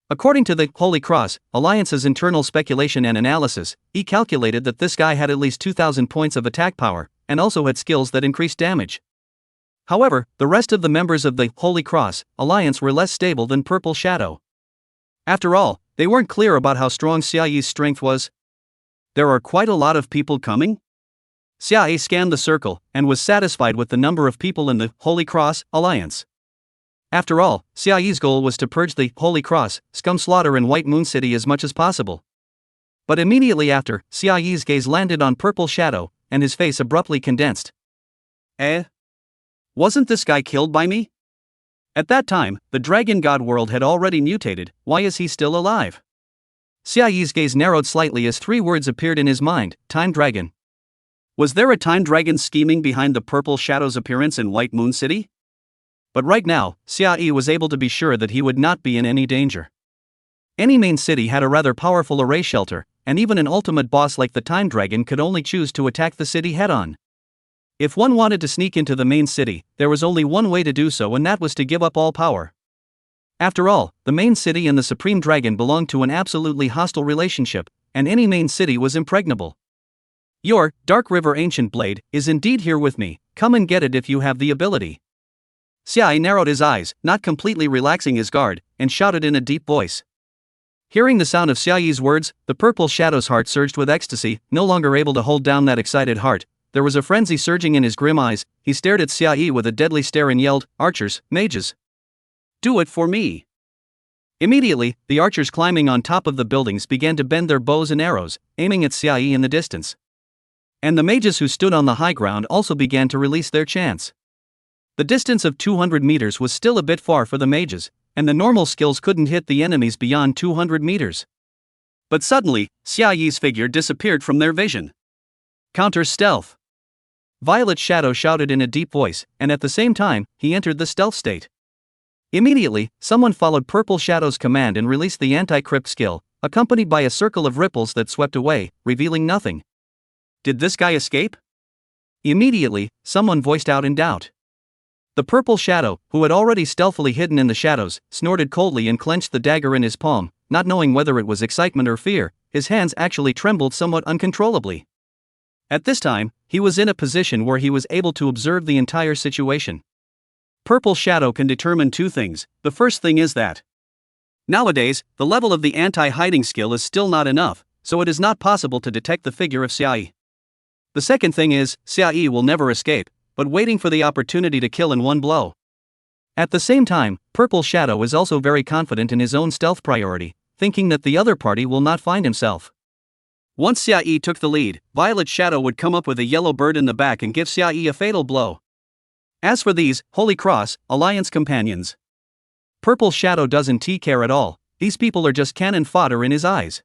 According to the Holy Cross Alliance's internal speculation and analysis, he calculated that this guy had at least 2000 points of attack power, and also had skills that increased damage. However, the rest of the members of the Holy Cross Alliance were less stable than Purple Shadow. After all, they weren't clear about how strong Xia's strength was. "There are quite a lot of people coming?" Xia scanned the circle, and was satisfied with the number of people in the Holy Cross Alliance. After all, Xia's goal was to purge the Holy Cross scum slaughter in White Moon City as much as possible. But immediately after, Xia's gaze landed on Purple Shadow, and his face abruptly condensed. Wasn't this guy killed by me? At that time, the Dragon God world had already mutated. Why is he still alive? Xia's gaze narrowed slightly as 3 words appeared in his mind: Time Dragon. Was there a Time Dragon scheming behind the Purple Shadow's appearance in White Moon City? But right now, Xia was able to be sure that he would not be in any danger. Any main city had a rather powerful array shelter, and even an ultimate boss like the Time Dragon could only choose to attack the city head-on. If one wanted to sneak into the main city, there was only one way to do so, and that was to give up all power. After all, the main city and the Supreme Dragon belonged to an absolutely hostile relationship, and any main city was impregnable. "Your Dark River Ancient Blade is indeed here with me. Come and get it if you have the ability." Xia narrowed his eyes, not completely relaxing his guard, and shouted in a deep voice. Hearing the sound of Xia's words, the Purple Shadow's heart surged with ecstasy. No longer able to hold down that excited heart, there was a frenzy surging in his grim eyes. He stared at Xia with a deadly stare and yelled, "Archers, mages! Do it for me!" Immediately, the archers climbing on top of the buildings began to bend their bows and arrows, aiming at Xia in the distance. And the mages who stood on the high ground also began to release their chants. The distance of 200 meters was still a bit far for the mages, and the normal skills couldn't hit the enemies beyond 200 meters. But suddenly, Xia's figure disappeared from their vision. "Counter stealth!" Violet Shadow shouted in a deep voice, and at the same time, he entered the stealth state. Immediately, someone followed Purple Shadow's command and released the anti-crypt skill, accompanied by a circle of ripples that swept away, revealing nothing. Did this guy escape? Immediately, someone voiced out in doubt. The Purple Shadow, who had already stealthily hidden in the shadows, snorted coldly and clenched the dagger in his palm, not knowing whether it was excitement or fear. His hands actually trembled somewhat uncontrollably. At this time, he was in a position where he was able to observe the entire situation. Purple Shadow can determine 2 things. The first thing is that nowadays, the level of the anti-hiding skill is still not enough, so it is not possible to detect the figure of Xiaoyi. The second thing is, Xiaoyi will never escape, but waiting for the opportunity to kill in one blow. At the same time, Purple Shadow is also very confident in his own stealth priority, thinking that the other party will not find himself. Once Xiaoyi took the lead, Violet Shadow would come up with a yellow bird in the back and give Xiaoyi a fatal blow. As for these, Holy Cross, Alliance companions, Purple Shadow doesn't care at all, these people are just cannon fodder in his eyes.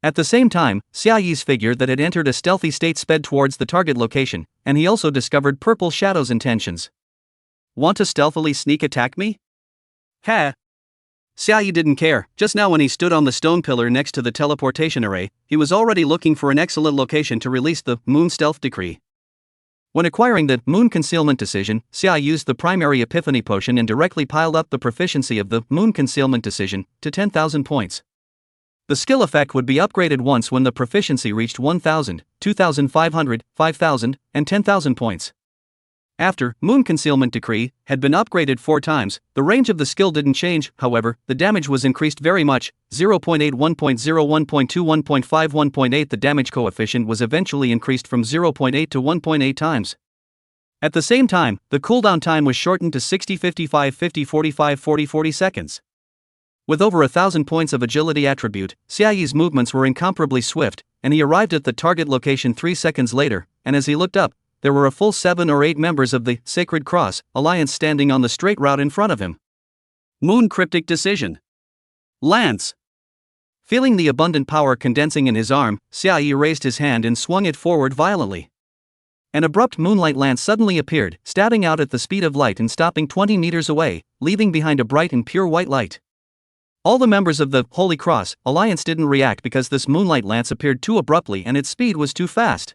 At the same time, Xiaoyi's figure that had entered a stealthy state sped towards the target location, and he also discovered Purple Shadow's intentions. Want to stealthily sneak attack me? Ha! Xiaoyi didn't care. Just now when he stood on the stone pillar next to the teleportation array, he was already looking for an excellent location to release the Moon Stealth Decree. When acquiring the Moon Concealment Decision, Xiaoyi used the primary Epiphany Potion and directly piled up the proficiency of the Moon Concealment Decision to 10,000 points. The skill effect would be upgraded once when the proficiency reached 1,000, 2,500, 5,000, and 10,000 points. After Moon Concealment Decree had been upgraded 4 times, the range of the skill didn't change, however, the damage was increased very much, 0.8, 1.0, 1.2, 1.5, 1.8. The damage coefficient was eventually increased from 0.8 to 1.8 times. At the same time, the cooldown time was shortened to 60, 55, 50, 45, 40, 40 seconds. With over 1,000 points of agility attribute, Xiaoyi's movements were incomparably swift, and he arrived at the target location 3 seconds later, and as he looked up, there were a full 7 or 8 members of the Sacred Cross Alliance standing on the straight route in front of him. Moon Cryptic Decision. Lance. Feeling the abundant power condensing in his arm, Xiaoyi raised his hand and swung it forward violently. An abrupt moonlight lance suddenly appeared, stabbing out at the speed of light and stopping 20 meters away, leaving behind a bright and pure white light. All the members of the Holy Cross Alliance didn't react because this moonlight lance appeared too abruptly and its speed was too fast.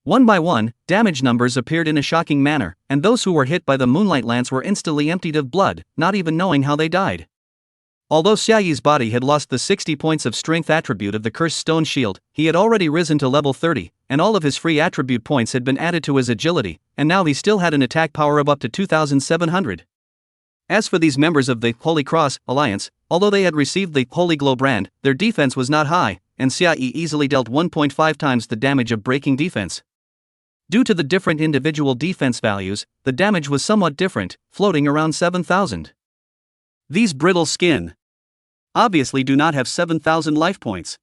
One by one, damage numbers appeared in a shocking manner, and those who were hit by the moonlight lance were instantly emptied of blood, not even knowing how they died. Although Xiaoyi's body had lost the 60 points of strength attribute of the Cursed Stone Shield, he had already risen to level 30, and all of his free attribute points had been added to his agility, and now he still had an attack power of up to 2,700. As for these members of the Holy Cross Alliance, although they had received the Holy Glow brand, their defense was not high, and Xiaoyi easily dealt 1.5 times the damage of breaking defense. Due to the different individual defense values, the damage was somewhat different, floating around 7,000. These brittle skin obviously do not have 7,000 life points.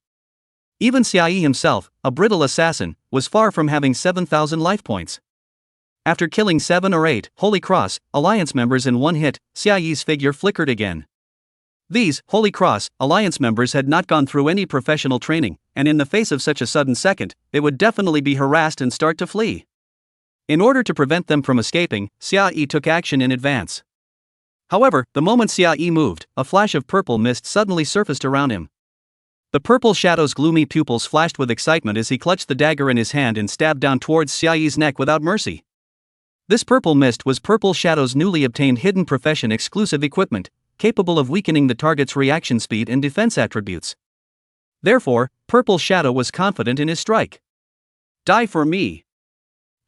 Even Xiaoyi himself, a brittle assassin, was far from having 7,000 life points. After killing 7 or 8 Holy Cross Alliance members in one hit, Xiaoyi's figure flickered again. These Holy Cross Alliance members had not gone through any professional training, and in the face of such a sudden second, they would definitely be harassed and start to flee. In order to prevent them from escaping, Xiaoyi took action in advance. However, the moment Xiaoyi moved, a flash of purple mist suddenly surfaced around him. The Purple Shadow's gloomy pupils flashed with excitement as he clutched the dagger in his hand and stabbed down towards Xiaoyi's neck without mercy. This purple mist was Purple Shadow's newly obtained hidden profession exclusive equipment, capable of weakening the target's reaction speed and defense attributes. Therefore, Purple Shadow was confident in his strike. Die for me.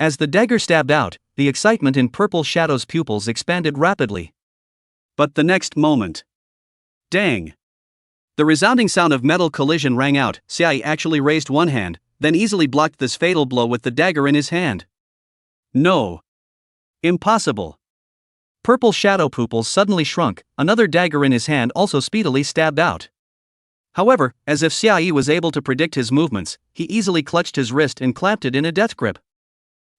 As the dagger stabbed out, the excitement in Purple Shadow's pupils expanded rapidly. But the next moment. Dang! The resounding sound of metal collision rang out. Xiaoyi actually raised one hand, then easily blocked this fatal blow with the dagger in his hand. No. Impossible. Purple Shadow pupils suddenly shrunk, another dagger in his hand also speedily stabbed out. However, as if Xiaoyi was able to predict his movements, he easily clutched his wrist and clamped it in a death grip.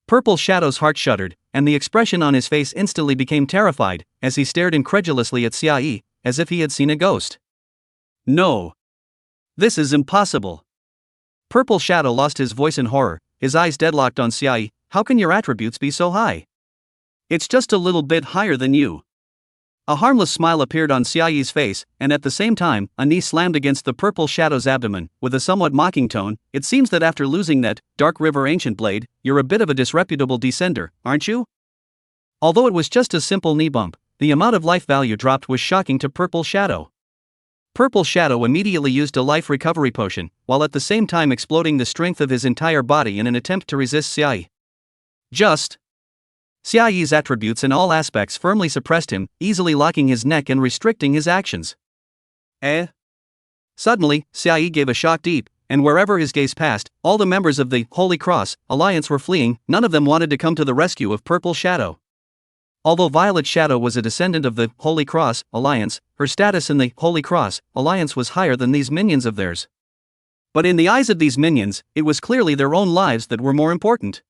Purple Shadow's heart shuddered, and the expression on his face instantly became terrified, as he stared incredulously at Xiaoyi, as if he had seen a ghost. No. This is impossible. Purple Shadow lost his voice in horror, his eyes deadlocked on Xiaoyi. How can your attributes be so high? It's just a little bit higher than you. A harmless smile appeared on Xiaoyi's face, and at the same time, a knee slammed against the Purple Shadow's abdomen, with a somewhat mocking tone. It seems that after losing that Dark River Ancient Blade, you're a bit of a disreputable descender, aren't you? Although it was just a simple knee bump, the amount of life value dropped was shocking to Purple Shadow. Purple Shadow immediately used a life recovery potion, while at the same time exploding the strength of his entire body in an attempt to resist Xiaoyi. Xiaoyi's attributes in all aspects firmly suppressed him, easily locking his neck and restricting his actions. Suddenly, Xiaoyi gave a shocked deep and wherever his gaze passed, all the members of the Holy Cross Alliance were fleeing. None of them wanted to come to the rescue of Purple Shadow. Although Violet Shadow was a descendant of the Holy Cross Alliance, her status in the Holy Cross Alliance was higher than these minions of theirs. But in the eyes of these minions, it was clearly their own lives that were more important.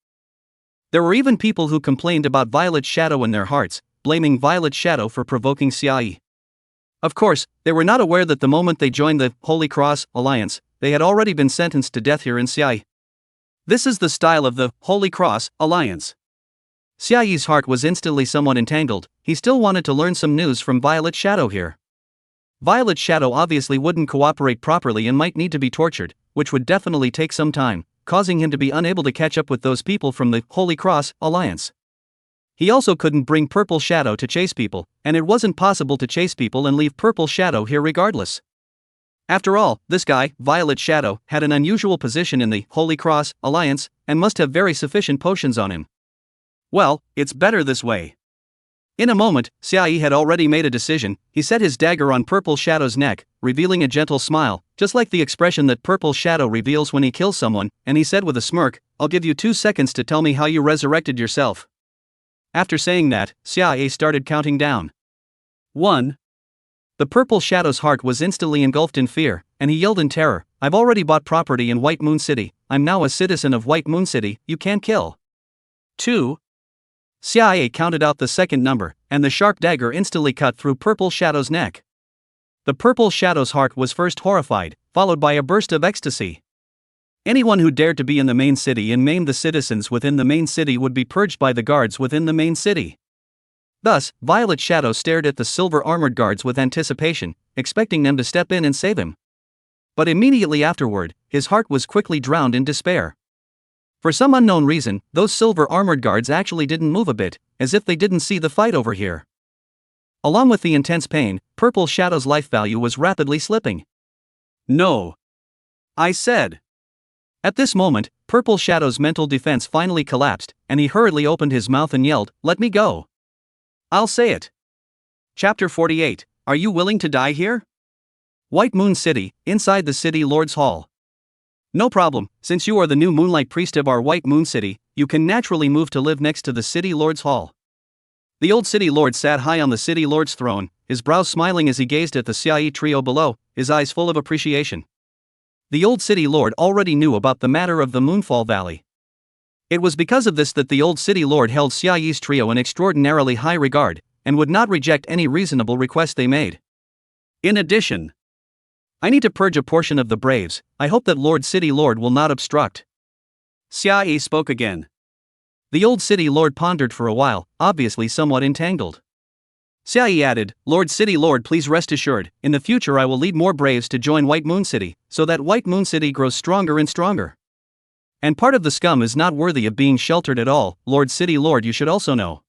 There were even people who complained about Violet Shadow in their hearts, blaming Violet Shadow for provoking Xiaoyi. Of course, they were not aware that the moment they joined the Holy Cross Alliance, they had already been sentenced to death here in Xiaoyi. This is the style of the Holy Cross Alliance. Xiaoyi's heart was instantly somewhat entangled. He still wanted to learn some news from Violet Shadow here. Violet Shadow obviously wouldn't cooperate properly and might need to be tortured, which would definitely take some time, causing him to be unable to catch up with those people from the Holy Cross Alliance. He also couldn't bring Purple Shadow to chase people, and it wasn't possible to chase people and leave Purple Shadow here regardless. After all, this guy, Violet Shadow, had an unusual position in the Holy Cross Alliance, and must have very sufficient potions on him. Well, it's better this way. In a moment, Xiaoyi had already made a decision. He set his dagger on Purple Shadow's neck, revealing a gentle smile, just like the expression that Purple Shadow reveals when he kills someone, and he said with a smirk, "I'll give you 2 seconds to tell me how you resurrected yourself." After saying that, Xiaoyi started counting down. 1. The Purple Shadow's heart was instantly engulfed in fear, and he yelled in terror, "I've already bought property in White Moon City. I'm now a citizen of White Moon City. You can't kill." 2. Xiaoyi counted out the second number, and the sharp dagger instantly cut through Purple Shadow's neck. The Purple Shadow's heart was first horrified, followed by a burst of ecstasy. Anyone who dared to be in the main city and maim the citizens within the main city would be purged by the guards within the main city. Thus, Violet Shadow stared at the silver-armored guards with anticipation, expecting them to step in and save him. But immediately afterward, his heart was quickly drowned in despair. For some unknown reason, those silver-armored guards actually didn't move a bit, as if they didn't see the fight over here. Along with the intense pain, Purple Shadow's life value was rapidly slipping. "No," I said. At this moment, Purple Shadow's mental defense finally collapsed, and he hurriedly opened his mouth and yelled, "Let me go." "I'll say it." Chapter 48, Are You Willing to Die Here? White Moon City, inside the City Lord's Hall. "No problem, since you are the new Moonlight Priest of our White Moon City, you can naturally move to live next to the City Lord's Hall." The old City Lord sat high on the City Lord's throne, his brows smiling as he gazed at the Xiaoyi trio below, his eyes full of appreciation. The old City Lord already knew about the matter of the Moonfall Valley. It was because of this that the old City Lord held Xiaoyi's trio in extraordinarily high regard, and would not reject any reasonable request they made. In addition, "I need to purge a portion of the Braves. I hope that Lord City Lord will not obstruct." Xiaoyi spoke again. The old City Lord pondered for a while, obviously somewhat entangled. Xiaoyi added, "Lord City Lord, please rest assured, in the future I will lead more Braves to join White Moon City, so that White Moon City grows stronger and stronger. And part of the scum is not worthy of being sheltered at all, Lord City Lord, you should also know."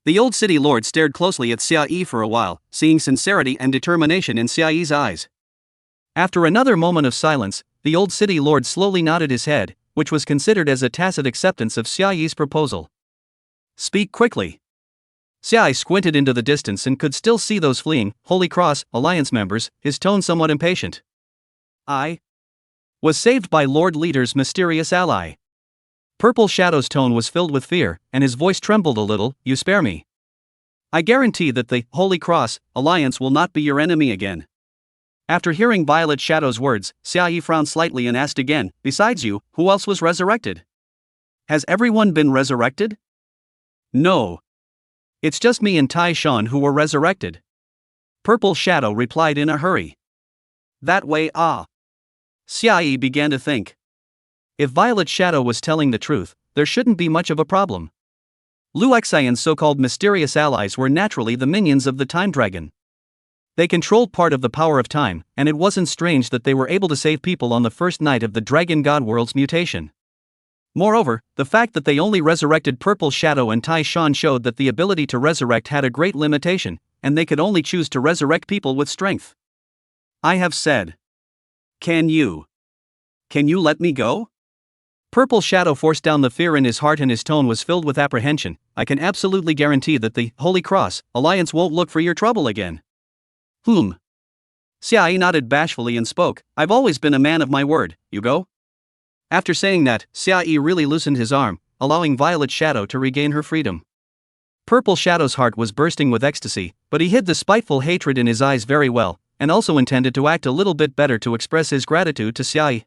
The old City Lord stared closely at Xiaoyi for a while, seeing sincerity and determination in Xiaoyi's eyes. After another moment of silence, the old City Lord slowly nodded his head, which was considered as a tacit acceptance of Xiaoyi's proposal. "Speak quickly." Xiaoyi squinted into the distance and could still see those fleeing Holy Cross Alliance members, his tone somewhat impatient. "I was saved by Lord Leader's mysterious ally." Purple Shadow's tone was filled with fear, and his voice trembled a little. "You spare me. I guarantee that the Holy Cross Alliance will not be your enemy again." After hearing Violet Shadow's words, Xiaoyi frowned slightly and asked again, "Besides you, who else was resurrected? Has everyone been resurrected?" "No. It's just me and Tai Shan who were resurrected." Purple Shadow replied in a hurry. "That way, ah." Xiaoyi began to think. If Violet Shadow was telling the truth, there shouldn't be much of a problem. Lu Xian's so-called mysterious allies were naturally the minions of the Time Dragon. They controlled part of the power of time, and it wasn't strange that they were able to save people on the first night of the Dragon God World's mutation. Moreover, the fact that they only resurrected Purple Shadow and Tai Shan showed that the ability to resurrect had a great limitation, and they could only choose to resurrect people with strength. "I have said. Can you let me go?" Purple Shadow forced down the fear in his heart and his tone was filled with apprehension. "I can absolutely guarantee that the Holy Cross Alliance won't look for your trouble again." Xiaoyi nodded bashfully and spoke, "I've always been a man of my word, you go?" After saying that, Xiaoyi really loosened his arm, allowing Violet Shadow to regain her freedom. Purple Shadow's heart was bursting with ecstasy, but he hid the spiteful hatred in his eyes very well, and also intended to act a little bit better to express his gratitude to Xiaoyi.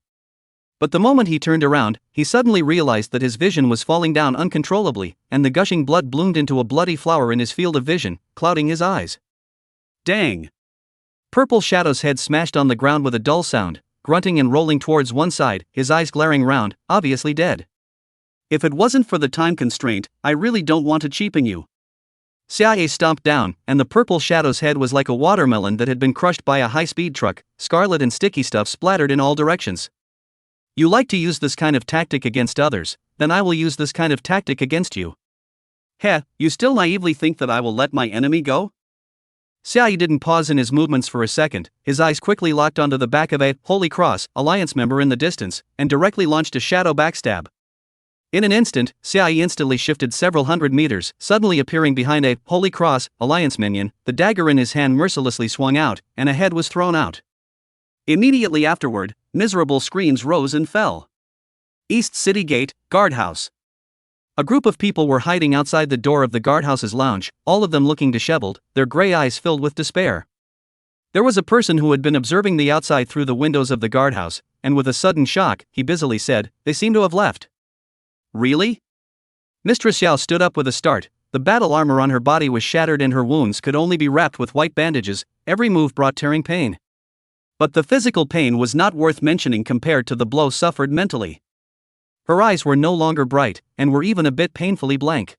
But the moment he turned around, he suddenly realized that his vision was falling down uncontrollably, and the gushing blood bloomed into a bloody flower in his field of vision, clouding his eyes. Dang! Purple Shadow's head smashed on the ground with a dull sound, grunting and rolling towards one side, his eyes glaring round, obviously dead. If it wasn't for the time constraint, I really don't want to cheapen you. Xiaoyi stomped down, and the Purple Shadow's head was like a watermelon that had been crushed by a high-speed truck, scarlet and sticky stuff splattered in all directions. You like to use this kind of tactic against others, then I will use this kind of tactic against you. Heh, you still naively think that I will let my enemy go? Xiaoyi didn't pause in his movements for a second, his eyes quickly locked onto the back of a Holy Cross Alliance member in the distance, and directly launched a shadow backstab. In an instant, Xiaoyi instantly shifted several hundred meters, suddenly appearing behind a Holy Cross Alliance minion, the dagger in his hand mercilessly swung out, and a head was thrown out. Immediately afterward, miserable screams rose and fell. East City Gate, Guardhouse. A group of people were hiding outside the door of the guardhouse's lounge, all of them looking disheveled, their gray eyes filled with despair. There was a person who had been observing the outside through the windows of the guardhouse, and with a sudden shock, he busily said, "They seem to have left." Really? Mistress Yao stood up with a start. The battle armor on her body was shattered and her wounds could only be wrapped with white bandages. Every move brought tearing pain. But the physical pain was not worth mentioning compared to the blow suffered mentally. Her eyes were no longer bright, and were even a bit painfully blank.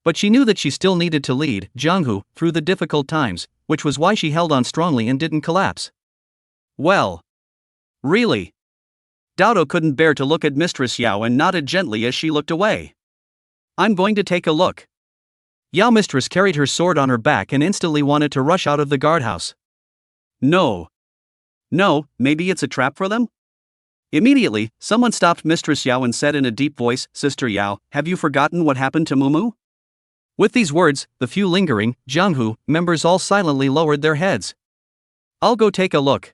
But she knew that she still needed to lead Jianghu through the difficult times, which was why she held on strongly and didn't collapse. Well. Really? Daodo couldn't bear to look at Mistress Yao and nodded gently as she looked away. "I'm going to take a look." Yao Mistress carried her sword on her back and instantly wanted to rush out of the guardhouse. No, maybe it's a trap for them? Immediately, someone stopped Mistress Yao and said in a deep voice, "Sister Yao, have you forgotten what happened to Mumu?" With these words, the few lingering Jianghu members all silently lowered their heads. "I'll go take a look."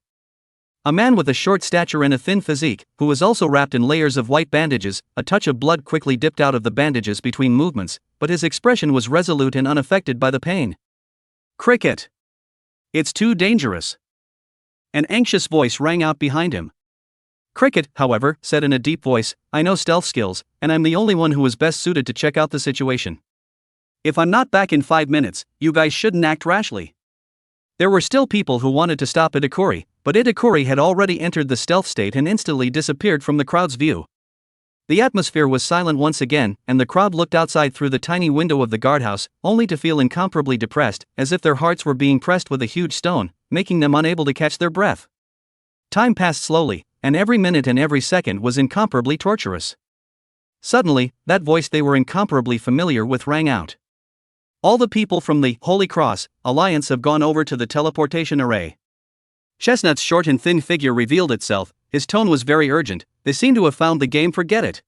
A man with a short stature and a thin physique, who was also wrapped in layers of white bandages, a touch of blood quickly dipped out of the bandages between movements, but his expression was resolute and unaffected by the pain. "Cricket! It's too dangerous." An anxious voice rang out behind him. Cricket, however, said in a deep voice, "I know stealth skills, and I'm the only one who is best suited to check out the situation. If I'm not back in 5 minutes, you guys shouldn't act rashly." There were still people who wanted to stop Itakuri, but Itakuri had already entered the stealth state and instantly disappeared from the crowd's view. The atmosphere was silent once again, and the crowd looked outside through the tiny window of the guardhouse, only to feel incomparably depressed, as if their hearts were being pressed with a huge stone, making them unable to catch their breath. Time passed slowly, and every minute and every second was incomparably torturous. Suddenly, that voice they were incomparably familiar with rang out. "All the people from the Holy Cross Alliance have gone over to the teleportation array." Chestnut's short and thin figure revealed itself. His tone was very urgent. "They seem to have found the game, forget it."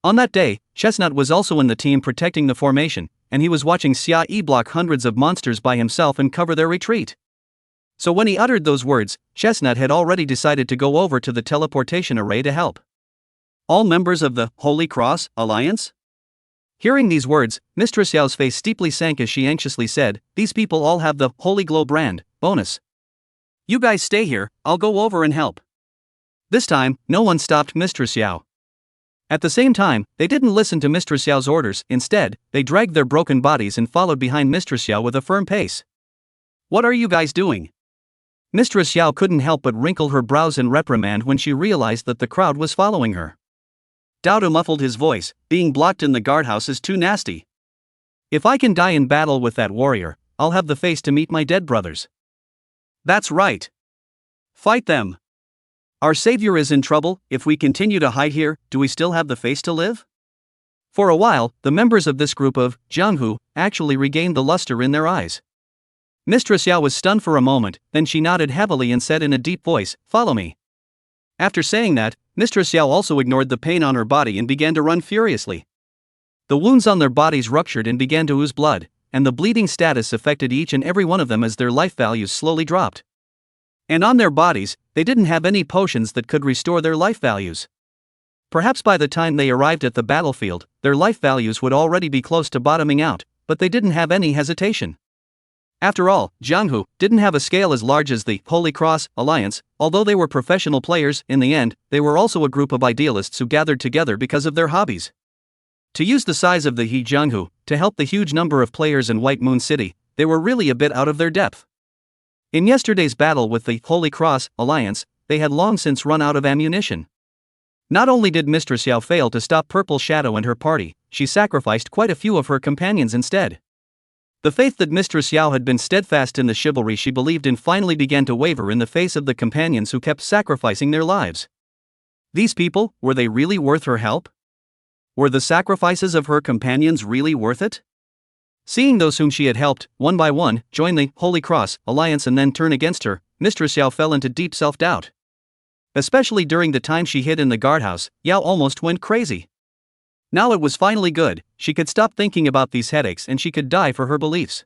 On that day, Chestnut was also in the team protecting the formation, and he was watching Xia block hundreds of monsters by himself and cover their retreat. So when he uttered those words, Chestnut had already decided to go over to the teleportation array to help. "All members of the Holy Cross Alliance?" Hearing these words, Mistress Yao's face steeply sank as she anxiously said, "These people all have the Holy Glow brand bonus. You guys stay here, I'll go over and help." This time, no one stopped Mistress Yao. At the same time, they didn't listen to Mistress Yao's orders. Instead, they dragged their broken bodies and followed behind Mistress Yao with a firm pace. "What are you guys doing?" Mistress Yao couldn't help but wrinkle her brows in reprimand when she realized that the crowd was following her. Daodo muffled his voice, "Being blocked in the guardhouse is too nasty. If I can die in battle with that warrior, I'll have the face to meet my dead brothers." "That's right. Fight them. Our savior is in trouble. If we continue to hide here, do we still have the face to live?" For a while, the members of this group of Jianghu actually regained the luster in their eyes. Mistress Yao was stunned for a moment, then she nodded heavily and said in a deep voice, "Follow me." After saying that, Mistress Yao also ignored the pain on her body and began to run furiously. The wounds on their bodies ruptured and began to ooze blood, and the bleeding status affected each and every one of them as their life values slowly dropped. And on their bodies, they didn't have any potions that could restore their life values. Perhaps by the time they arrived at the battlefield, their life values would already be close to bottoming out, but they didn't have any hesitation. After all, Jianghu didn't have a scale as large as the Holy Cross Alliance. Although they were professional players, in the end, they were also a group of idealists who gathered together because of their hobbies. To use the size of the He Jianghu to help the huge number of players in White Moon City, they were really a bit out of their depth. In yesterday's battle with the Holy Cross Alliance, they had long since run out of ammunition. Not only did Mistress Yao fail to stop Purple Shadow and her party, she sacrificed quite a few of her companions instead. The faith that Mistress Yao had been steadfast in the chivalry she believed in finally began to waver in the face of the companions who kept sacrificing their lives. These people, were they really worth her help? Were the sacrifices of her companions really worth it? Seeing those whom she had helped, one by one, join the Holy Cross Alliance and then turn against her, Mistress Yao fell into deep self-doubt. Especially during the time she hid in the guardhouse, Yao almost went crazy. Now it was finally good, she could stop thinking about these headaches and she could die for her beliefs.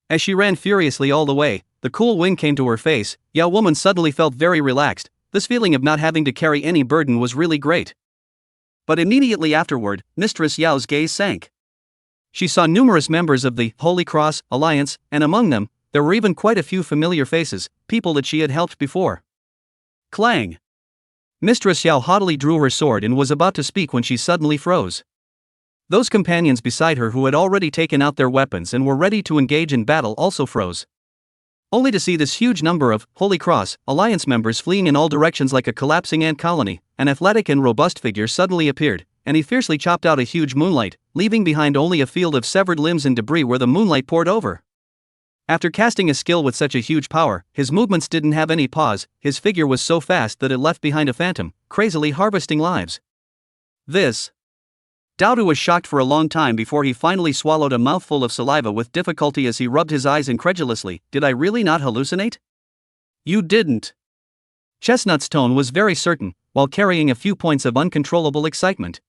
As she ran furiously all the way, the cool wind came to her face. Yao woman suddenly felt very relaxed. This feeling of not having to carry any burden was really great. But immediately afterward, Mistress Yao's gaze sank. She saw numerous members of the Holy Cross Alliance, and among them, there were even quite a few familiar faces, people that she had helped before. Clang! Mistress Yao haughtily drew her sword and was about to speak when she suddenly froze. Those companions beside her who had already taken out their weapons and were ready to engage in battle also froze. Only to see this huge number of Holy Cross Alliance members fleeing in all directions like a collapsing ant colony, an athletic and robust figure suddenly appeared, and he fiercely chopped out a huge moonlight, leaving behind only a field of severed limbs and debris where the moonlight poured over. After casting a skill with such a huge power, his movements didn't have any pause. His figure was so fast that it left behind a phantom, crazily harvesting lives. This. Daodu was shocked for a long time before he finally swallowed a mouthful of saliva with difficulty as he rubbed his eyes incredulously. Did I really not hallucinate? You didn't. Chestnut's tone was very certain, while carrying a few points of uncontrollable excitement.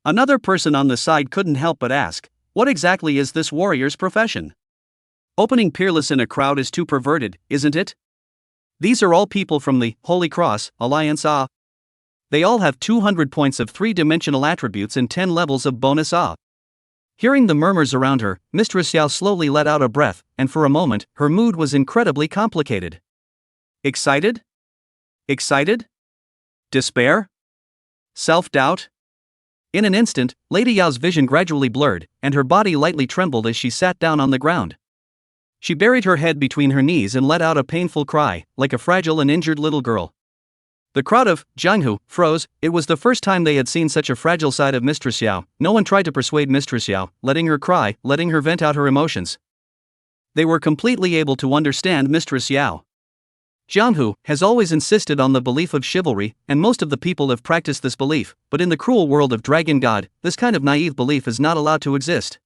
Another person on the side couldn't help but ask, what exactly is this warrior's profession? Opening peerless in a crowd is too perverted, isn't it? These are all people from the Holy Cross Alliance. They all have 200 points of 3-dimensional attributes and 10 levels of bonus. Hearing the murmurs around her, Mistress Yao slowly let out a breath, and for a moment, her mood was incredibly complicated. Excited? Excited? Despair? Self-doubt? In an instant, Lady Yao's vision gradually blurred, and her body lightly trembled as she sat down on the ground. She buried her head between her knees and let out a painful cry, like a fragile and injured little girl. The crowd of Jianghu froze. It was the first time they had seen such a fragile side of Mistress Yao. No one tried to persuade Mistress Yao, letting her cry, letting her vent out her emotions. They were completely able to understand Mistress Yao. Jianghu has always insisted on the belief of chivalry, and most of the people have practiced this belief, but in the cruel world of Dragon God, this kind of naive belief is not allowed to exist.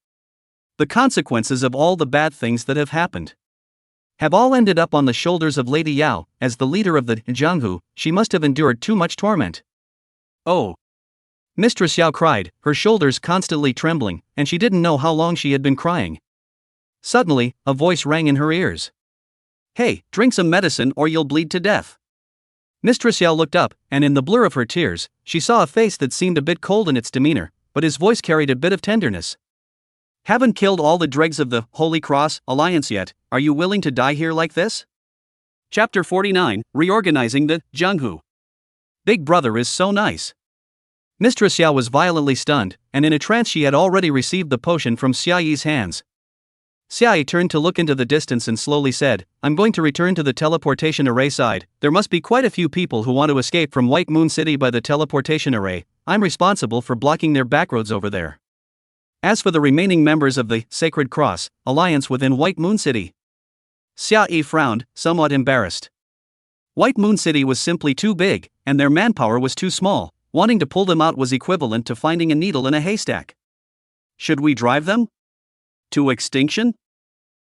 The consequences of all the bad things that have happened have all ended up on the shoulders of Lady Yao. As the leader of the Jianghu, she must have endured too much torment. Oh! Mistress Yao cried, her shoulders constantly trembling, and she didn't know how long she had been crying. Suddenly, a voice rang in her ears. Hey, drink some medicine or you'll bleed to death. Mistress Yao looked up, and in the blur of her tears, she saw a face that seemed a bit cold in its demeanor, but his voice carried a bit of tenderness. Haven't killed all the dregs of the Holy Cross Alliance yet, are you willing to die here like this? Chapter 49, Reorganizing the Jianghu. Big brother is so nice. Mistress Yao was violently stunned, and in a trance she had already received the potion from Xia Yi's hands. Xia Yi turned to look into the distance and slowly said, I'm going to return to the teleportation array side. There must be quite a few people who want to escape from White Moon City by the teleportation array. I'm responsible for blocking their backroads over there. As for the remaining members of the Sacred Cross Alliance within White Moon City, Xia Yi frowned, somewhat embarrassed. White Moon City was simply too big, and their manpower was too small. Wanting to pull them out was equivalent to finding a needle in a haystack. Should we drive them to extinction?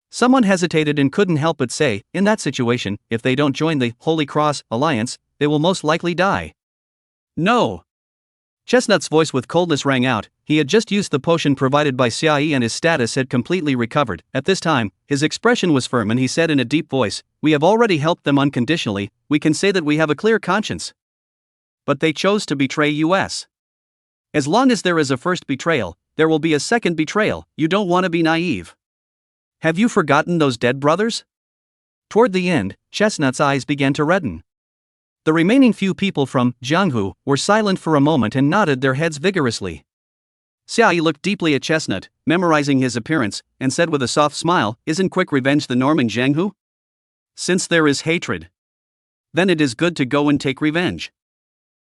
Someone hesitated and couldn't help but say, in that situation, if they don't join the Holy Cross Alliance, they will most likely die. No. Chestnut's voice with coldness rang out. He had just used the potion provided by Xiaoyi and his status had completely recovered. At this time, his expression was firm and he said in a deep voice, "We have already helped them unconditionally, we can say that we have a clear conscience. But they chose to betray us. As long as there is a first betrayal, there will be a second betrayal. You don't want to be naive. Have you forgotten those dead brothers?" Toward the end, Chestnut's eyes began to redden. The remaining few people from Jianghu were silent for a moment and nodded their heads vigorously. Xiaoyi looked deeply at Chestnut, memorizing his appearance, and said with a soft smile, "Isn't quick revenge the norm in Jianghu? Since there is hatred, then it is good to go and take revenge."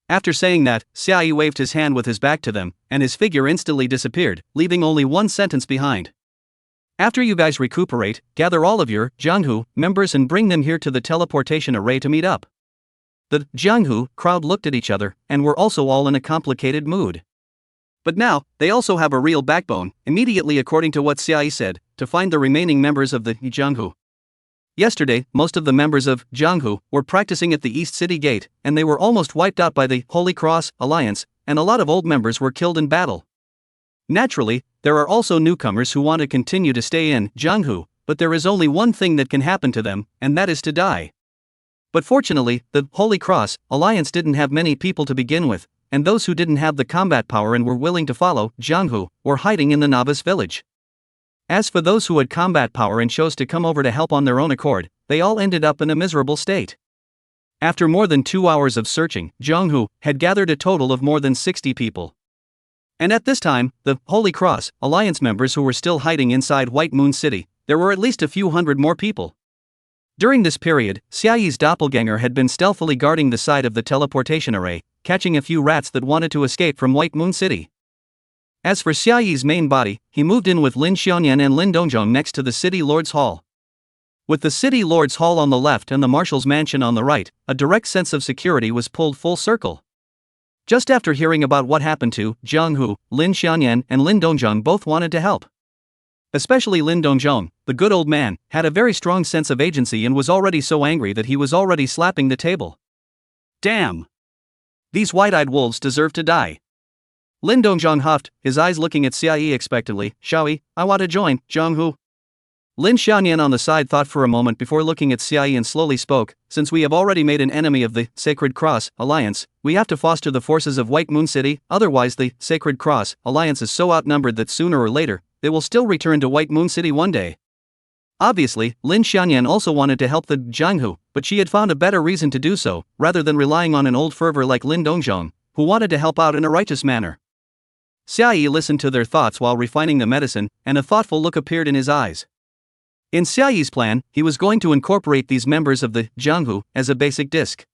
After saying that, Xiaoyi waved his hand with his back to them, and his figure instantly disappeared, leaving only one sentence behind. "After you guys recuperate, gather all of your Jianghu members and bring them here to the teleportation array to meet up." The Jianghu crowd looked at each other, and were also all in a complicated mood. But now, they also have a real backbone, immediately according to what Xiaoyi said, to find the remaining members of the Jianghu. Yesterday, most of the members of Jianghu were practicing at the East City Gate, and they were almost wiped out by the Holy Cross Alliance, and a lot of old members were killed in battle. Naturally, there are also newcomers who want to continue to stay in Jianghu, but there is only one thing that can happen to them, and that is to die. But fortunately, the Holy Cross Alliance didn't have many people to begin with, and those who didn't have the combat power and were willing to follow Jianghu were hiding in the novice village. As for those who had combat power and chose to come over to help on their own accord, they all ended up in a miserable state. After more than 2 hours of searching, Jianghu had gathered a total of more than 60 people. And at this time, the Holy Cross Alliance members who were still hiding inside White Moon City, there were at least a few hundred more people. During this period, Xiaoyi's doppelganger had been stealthily guarding the side of the teleportation array, catching a few rats that wanted to escape from White Moon City. As for Xiaoyi's main body, he moved in with Lin Xiaoyan and Lin Dongjong next to the City Lord's Hall. With the City Lord's Hall on the left and the Marshal's Mansion on the right, a direct sense of security was pulled full circle. Just after hearing about what happened to Jianghu, Lin Xiaoyan and Lin Dongjong both wanted to help. Especially Lin Dongjong, the good old man, had a very strong sense of agency and was already so angry that he was already slapping the table. "Damn! These white-eyed wolves deserve to die." Lin Dongjong huffed, his eyes looking at Xiaoyi expectantly. "Xiaoyi, I want to join Jianghu." Lin Xiaoyan on the side thought for a moment before looking at Xiaoyi and slowly spoke, "Since we have already made an enemy of the Sacred Cross Alliance, we have to foster the forces of White Moon City, otherwise the Sacred Cross Alliance is so outnumbered that sooner or later, they will still return to White Moon City one day." Obviously, Lin Xiaoyan also wanted to help the Jianghu, but she had found a better reason to do so, rather than relying on an old fervor like Lin Dongjong, who wanted to help out in a righteous manner. Xiaoyi listened to their thoughts while refining the medicine, and a thoughtful look appeared in his eyes. In Xiaoyi's plan, he was going to incorporate these members of the Jianghu as a basic disc.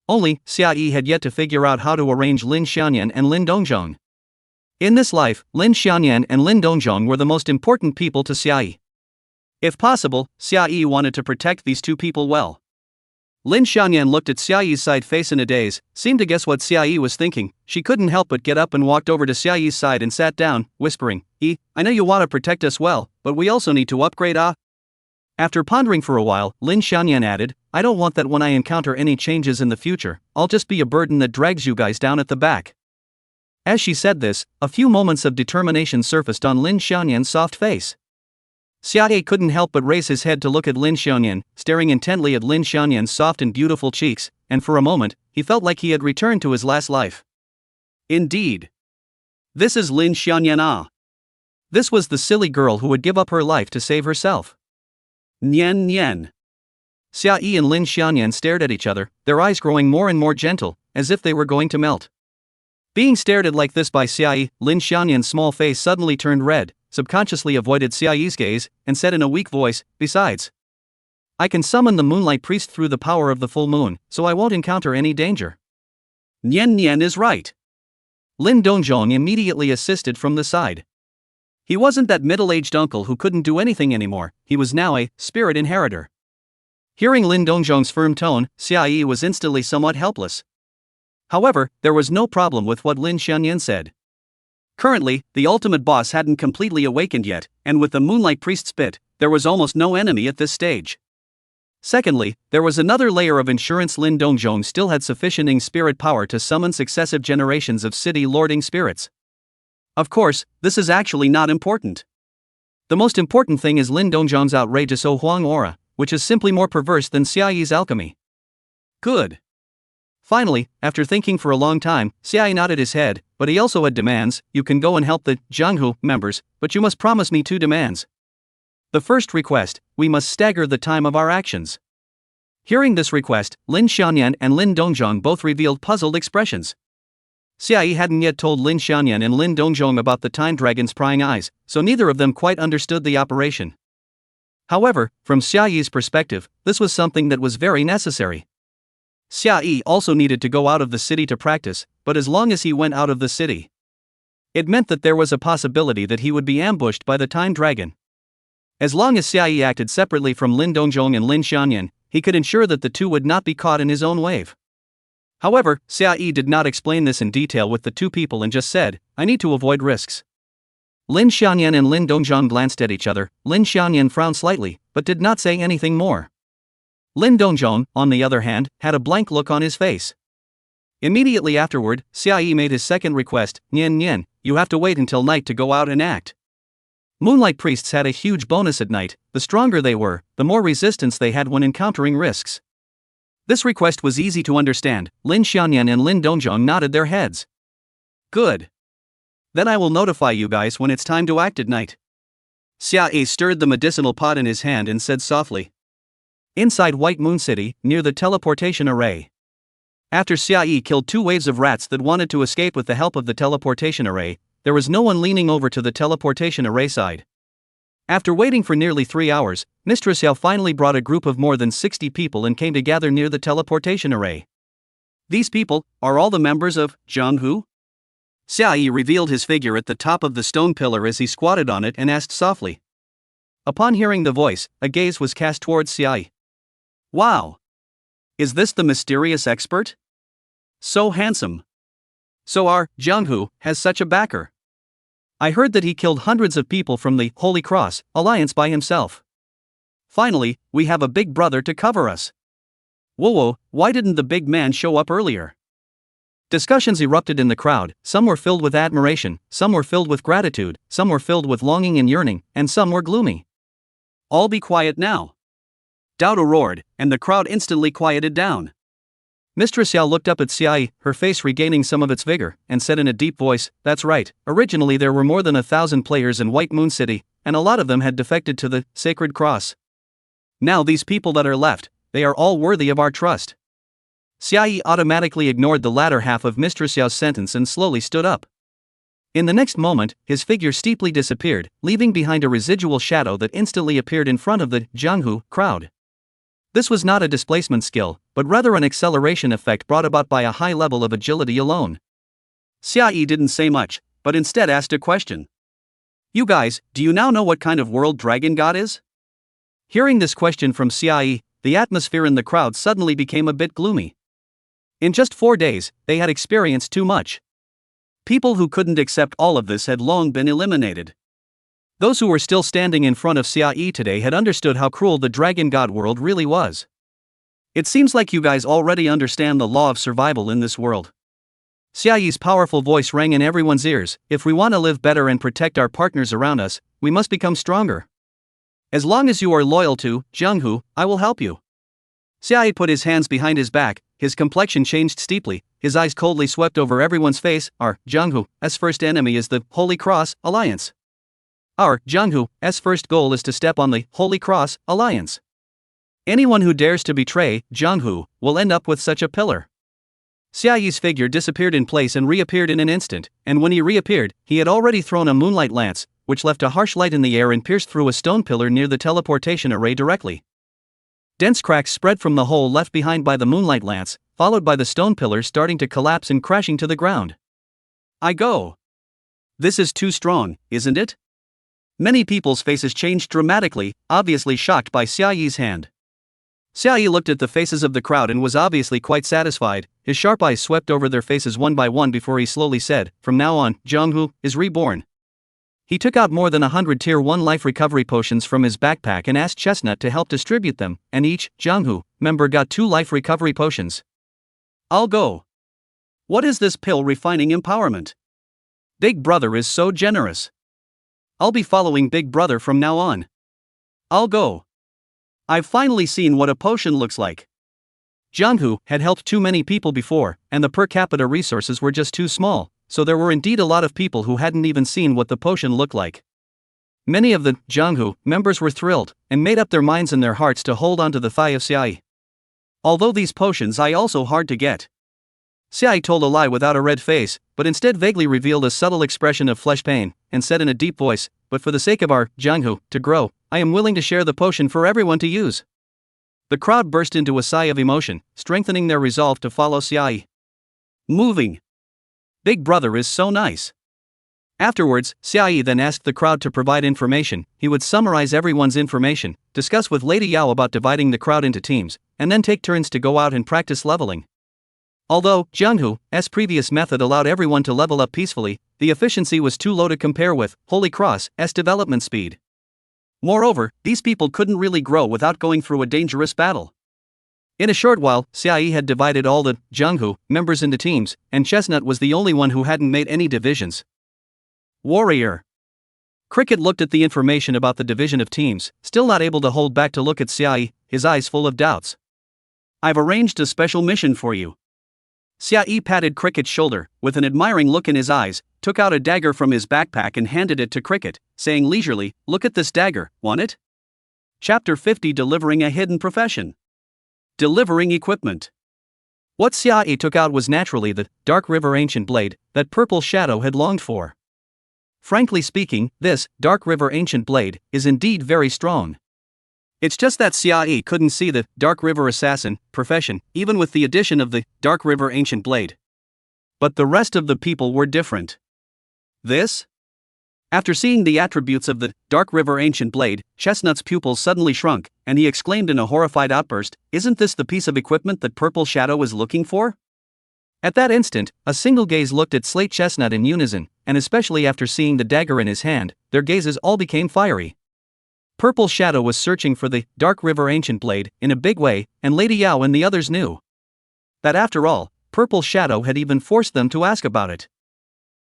Only, Xiaoyi had yet to figure out how to arrange Lin Xiaoyan and Lin Dongjong. In this life, Lin Xiaoyan and Lin Dongjong were the most important people to Xiaoyi. If possible, Xiaoyi wanted to protect these two people well. Lin Xiaoyan looked at Xiaoyi's side face in a daze, seemed to guess what Xiaoyi was thinking. She couldn't help but get up and walked over to Xiaoyi's side and sat down, whispering, I know you want to protect us well, but we also need to upgrade After pondering for a while, Lin Xiaoyan added, I don't want that when I encounter any changes in the future, I'll just be a burden that drags you guys down at the back. As she said this, a few moments of determination surfaced on Lin Xiaoyan's soft face. Xiaoyi couldn't help but raise his head to look at Lin Xiaoyan, staring intently at Lin Xiaoyan's soft and beautiful cheeks, and for a moment, he felt like he had returned to his last life. Indeed. This is Lin Xiaoyan. This was the silly girl who would give up her life to save herself. Nian Nian. Xiaoyi and Lin Xiaoyan stared at each other, their eyes growing more and more gentle, as if they were going to melt. Being stared at like this by Xiaoyi, Lin Xiaoyan's small face suddenly turned red, subconsciously avoided Xiaoyi's gaze, and said in a weak voice, besides, I can summon the Moonlight Priest through the power of the full moon, so I won't encounter any danger. Nian Nian is right. Lin Dongjong immediately assisted from the side. He wasn't that middle-aged uncle who couldn't do anything anymore, he was now a spirit inheritor. Hearing Lin Dongjong's firm tone, Xiaoyi was instantly somewhat helpless. However, there was no problem with what Lin Xiaoyan said. Currently, the ultimate boss hadn't completely awakened yet, and with the Moonlight Priest's bit, there was almost no enemy at this stage. Secondly, there was another layer of insurance. Lin Dongjong still had sufficient spirit power to summon successive generations of city lording spirits. Of course, this is actually not important. The most important thing is Lin Dongjong's outrageous O Huang aura, which is simply more perverse than Xiaoyi's alchemy. Good. Finally, after thinking for a long time, Xiaoyi nodded his head, but he also had demands. You can go and help the Jianghu members, but you must promise me 2 demands. The first request, we must stagger the time of our actions. Hearing this request, Lin Xianyan and Lin Dongjong both revealed puzzled expressions. Xiaoyi hadn't yet told Lin Xianyan and Lin Dongjong about the time dragon's prying eyes, so neither of them quite understood the operation. However, from Xiaoyi's perspective, this was something that was very necessary. Xiaoyi also needed to go out of the city to practice, but as long as he went out of the city, it meant that there was a possibility that he would be ambushed by the time dragon. As long as Xiaoyi acted separately from Lin Dongjong and Lin Xianyan, he could ensure that the two would not be caught in his own wave. However, Xiaoyi did not explain this in detail with the 2 people and just said, I need to avoid risks. Lin Xianyan and Lin Dongjong glanced at each other. Lin Xianyan frowned slightly, but did not say anything more. Lin Dongjong, on the other hand, had a blank look on his face. Immediately afterward, Xiaoyi made his second request, Nian Nian, you have to wait until night to go out and act. Moonlight priests had a huge bonus at night. The stronger they were, the more resistance they had when encountering risks. This request was easy to understand. Lin Xianyan and Lin Dongjong nodded their heads. Good. Then I will notify you guys when it's time to act at night. Xiaoyi stirred the medicinal pot in his hand and said softly. Inside White Moon City, near the teleportation array. After Xiaoyi killed 2 waves of rats that wanted to escape with the help of the teleportation array, there was no one leaning over to the teleportation array side. After waiting for nearly 3 hours, Mistress Yao finally brought a group of more than 60 people and came to gather near the teleportation array. These people are all the members of Jianghu? Xiaoyi revealed his figure at the top of the stone pillar as he squatted on it and asked softly. Upon hearing the voice, a gaze was cast towards Xiaoyi. Wow! Is this the mysterious expert? So handsome. So our Jianghu has such a backer. I heard that he killed hundreds of people from the Holy Cross Alliance by himself. Finally, we have a big brother to cover us. Whoa, why didn't the big man show up earlier? Discussions erupted in the crowd. Some were filled with admiration, some were filled with gratitude, some were filled with longing and yearning, and some were gloomy. All be quiet now. Doubter roared, and the crowd instantly quieted down. Mistress Yao looked up at Xiaoyi, her face regaining some of its vigor, and said in a deep voice, that's right, originally there were more than 1,000 players in White Moon City, and a lot of them had defected to the Sacred Cross. Now these people that are left, they are all worthy of our trust. Xiaoyi automatically ignored the latter half of Mistress Yao's sentence and slowly stood up. In the next moment, his figure steeply disappeared, leaving behind a residual shadow that instantly appeared in front of the Jianghu crowd. This was not a displacement skill, but rather an acceleration effect brought about by a high level of agility alone. Xiaoyi didn't say much, but instead asked a question. You guys, do you now know what kind of world Dragon God is? Hearing this question from Xiaoyi, the atmosphere in the crowd suddenly became a bit gloomy. In just 4 days, they had experienced too much. People who couldn't accept all of this had long been eliminated. Those who were still standing in front of Xiaoyi today had understood how cruel the Dragon God world really was. It seems like you guys already understand the law of survival in this world. Xiaoyi's powerful voice rang in everyone's ears. If we want to live better and protect our partners around us, we must become stronger. As long as you are loyal to Jianghu, I will help you. Xiaoyi put his hands behind his back, his complexion changed steeply, his eyes coldly swept over everyone's face. Our Jianghu's first enemy is the Holy Cross Alliance. Our Jianghu's first goal is to step on the Holy Cross Alliance. Anyone who dares to betray Jianghu will end up with such a pillar. Xiaoyi's figure disappeared in place and reappeared in an instant, and when he reappeared, he had already thrown a moonlight lance, which left a harsh light in the air and pierced through a stone pillar near the teleportation array directly. Dense cracks spread from the hole left behind by the moonlight lance, followed by the stone pillars starting to collapse and crashing to the ground. I go. This is too strong, isn't it? Many people's faces changed dramatically, obviously shocked by Xiaoyi's hand. Xiaoyi looked at the faces of the crowd and was obviously quite satisfied. His sharp eyes swept over their faces one by one before he slowly said, from now on, Jianghu is reborn. He took out more than 100 Tier 1 life recovery potions from his backpack and asked Chestnut to help distribute them, and each Jianghu member got 2 life recovery potions. I'll go. What is this pill refining empowerment? Big Brother is so generous. I'll be following Big Brother from now on. I'll go. I've finally seen what a potion looks like. Jianghu had helped too many people before, and the per capita resources were just too small, so there were indeed a lot of people who hadn't even seen what the potion looked like. Many of the Jianghu members were thrilled, and made up their minds and their hearts to hold onto the thigh of Xiai. Although these potions are also hard to get. Xiai told a lie without a red face, but instead vaguely revealed a subtle expression of flesh pain, and said in a deep voice, "But for the sake of our Jianghu to grow, I am willing to share the potion for everyone to use." The crowd burst into a sigh of emotion, strengthening their resolve to follow Xiai. Moving. Big Brother is so nice. Afterwards, Xiai then asked the crowd to provide information. He would summarize everyone's information, discuss with Lady Yao about dividing the crowd into teams, and then take turns to go out and practice leveling. Although Jianghu's previous method allowed everyone to level up peacefully, the efficiency was too low to compare with Holy Cross's development speed. Moreover, these people couldn't really grow without going through a dangerous battle. In a short while, Xiai had divided all the Jianghu members into teams, and Chestnut was the only one who hadn't made any divisions. Warrior. Cricket looked at the information about the division of teams, still not able to hold back to look at Xiai, his eyes full of doubts. I've arranged a special mission for you. Xiai patted Cricket's shoulder, with an admiring look in his eyes, took out a dagger from his backpack and handed it to Cricket, saying leisurely, "Look at this dagger, want it?" Chapter 50 Delivering a Hidden Profession. Delivering equipment. What Xiai took out was naturally the Dark River Ancient Blade that Purple Shadow had longed for. Frankly speaking, this Dark River Ancient Blade is indeed very strong. It's just that Xiai couldn't see the Dark River Assassin profession, even with the addition of the Dark River Ancient Blade. But the rest of the people were different. This? After seeing the attributes of the Dark River Ancient Blade, Chestnut's pupils suddenly shrunk, and he exclaimed in a horrified outburst, "Isn't this the piece of equipment that Purple Shadow is looking for?" At that instant, a single gaze looked at Slate Chestnut in unison, and especially after seeing the dagger in his hand, their gazes all became fiery. Purple Shadow was searching for the Dark River Ancient Blade in a big way, and Lady Yao and the others knew that after all, Purple Shadow had even forced them to ask about it.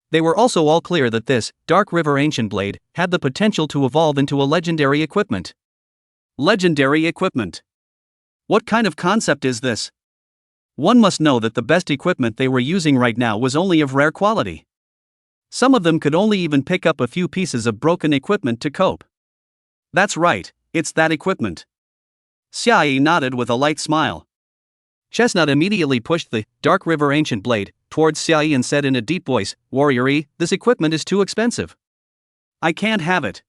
They were also all clear that this Dark River Ancient Blade had the potential to evolve into a legendary equipment. Legendary equipment. What kind of concept is this? One must know that the best equipment they were using right now was only of rare quality. Some of them could only even pick up a few pieces of broken equipment to cope. That's right, it's that equipment. Xiai nodded with a light smile. Chestnut immediately pushed the Dark River Ancient Blade towards Xiai and said in a deep voice, "Warrior-y, this equipment is too expensive. I can't have it."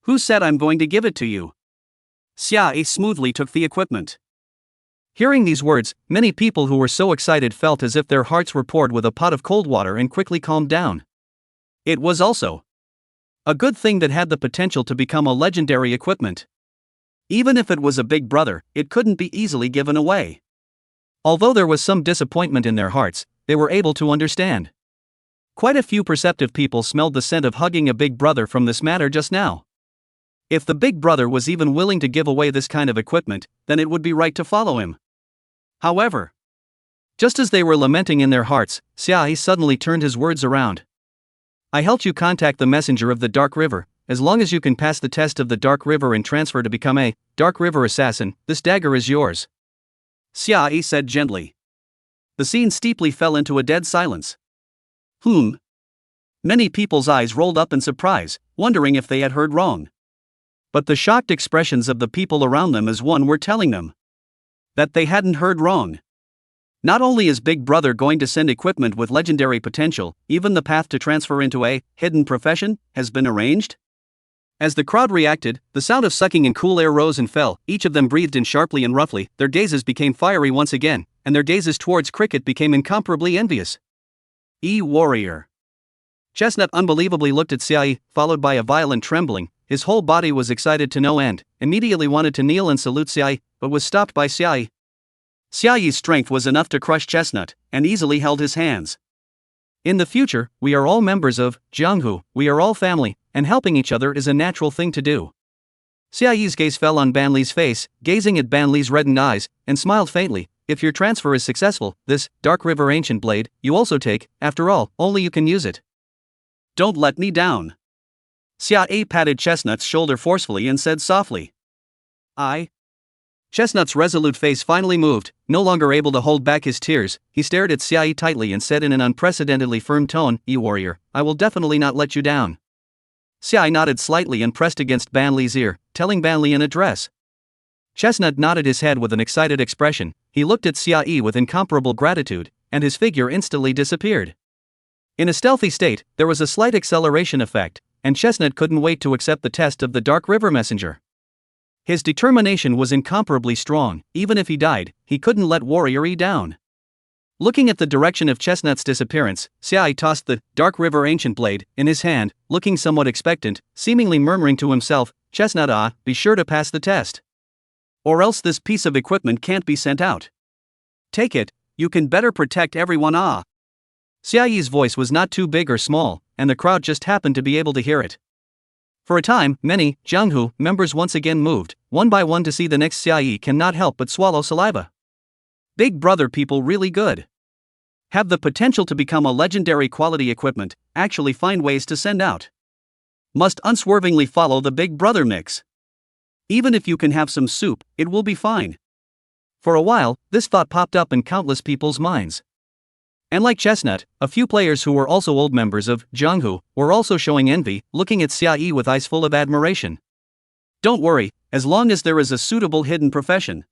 "Who said I'm going to give it to you?" Xiai smoothly took the equipment. Hearing these words, many people who were so excited felt as if their hearts were poured with a pot of cold water and quickly calmed down. It was also a good thing that had the potential to become a legendary equipment. Even if it was a Big Brother, it couldn't be easily given away. Although there was some disappointment in their hearts, they were able to understand. Quite a few perceptive people smelled the scent of hugging a Big Brother from this matter just now. If the Big Brother was even willing to give away this kind of equipment, then it would be right to follow him. However, just as they were lamenting in their hearts, Xiai suddenly turned his words around. "I helped you contact the messenger of the Dark River. As long as you can pass the test of the Dark River and transfer to become a Dark River Assassin, this dagger is yours," Xiai said gently. The scene steeply fell into a dead silence. Many people's eyes rolled up in surprise, wondering if they had heard wrong. But the shocked expressions of the people around them as one were telling them that they hadn't heard wrong. Not only is Big Brother going to send equipment with legendary potential, even the path to transfer into a hidden profession has been arranged. As the crowd reacted, the sound of sucking in cool air rose and fell. Each of them breathed in sharply and roughly. Their gazes became fiery once again, and their gazes towards Cricket became incomparably envious. Warrior. Chestnut unbelievably looked at Xiai, followed by a violent trembling. His whole body was excited to no end, immediately wanted to kneel and salute Xiai, but was stopped by Xiai. Xiai's strength was enough to crush Chestnut, and easily held his hands. "In the future, we are all members of Jianghu, we are all family, and helping each other is a natural thing to do. Xiaoyi's gaze fell on Ban Li's face, gazing at Ban Li's reddened eyes, and smiled faintly. If your transfer is successful, this Dark River Ancient Blade, you also take, after all, only you can use it. Don't let me down. Xiaoyi patted Chestnut's shoulder forcefully and said softly. Chestnut's resolute face finally moved. No longer able to hold back his tears, he stared at Xiaoyi tightly and said in an unprecedentedly firm tone, warrior, I will definitely not let you down. Xiaoyi nodded slightly and pressed against Ban Li's ear, telling Ban Li an address. Chestnut nodded his head with an excited expression. He looked at Xiaoyi with incomparable gratitude, and his figure instantly disappeared. In a stealthy state, there was a slight acceleration effect, and Chestnut couldn't wait to accept the test of the Dark River Messenger. His determination was incomparably strong. Even if he died, he couldn't let Warrior E down. Looking at the direction of Chestnut's disappearance, Xiaoyi tossed the Dark River Ancient Blade in his hand, looking somewhat expectant, seemingly murmuring to himself, Chestnut, be sure to pass the test. Or else this piece of equipment can't be sent out. Take it, you can better protect everyone. Xiaoyi's voice was not too big or small, and the crowd just happened to be able to hear it. For a time, many Jianghu members once again moved, one by one to see the next Xiaoyi cannot help but swallow saliva. Big Brother people really good. Have the potential to become a legendary quality equipment, actually find ways to send out. Must unswervingly follow the Big Brother mix. Even if you can have some soup, it will be fine. For a while, this thought popped up in countless people's minds. And like Chestnut, a few players who were also old members of Jianghu were also showing envy, looking at Xiaoyi with eyes full of admiration. Don't worry, as long as there is a suitable hidden profession.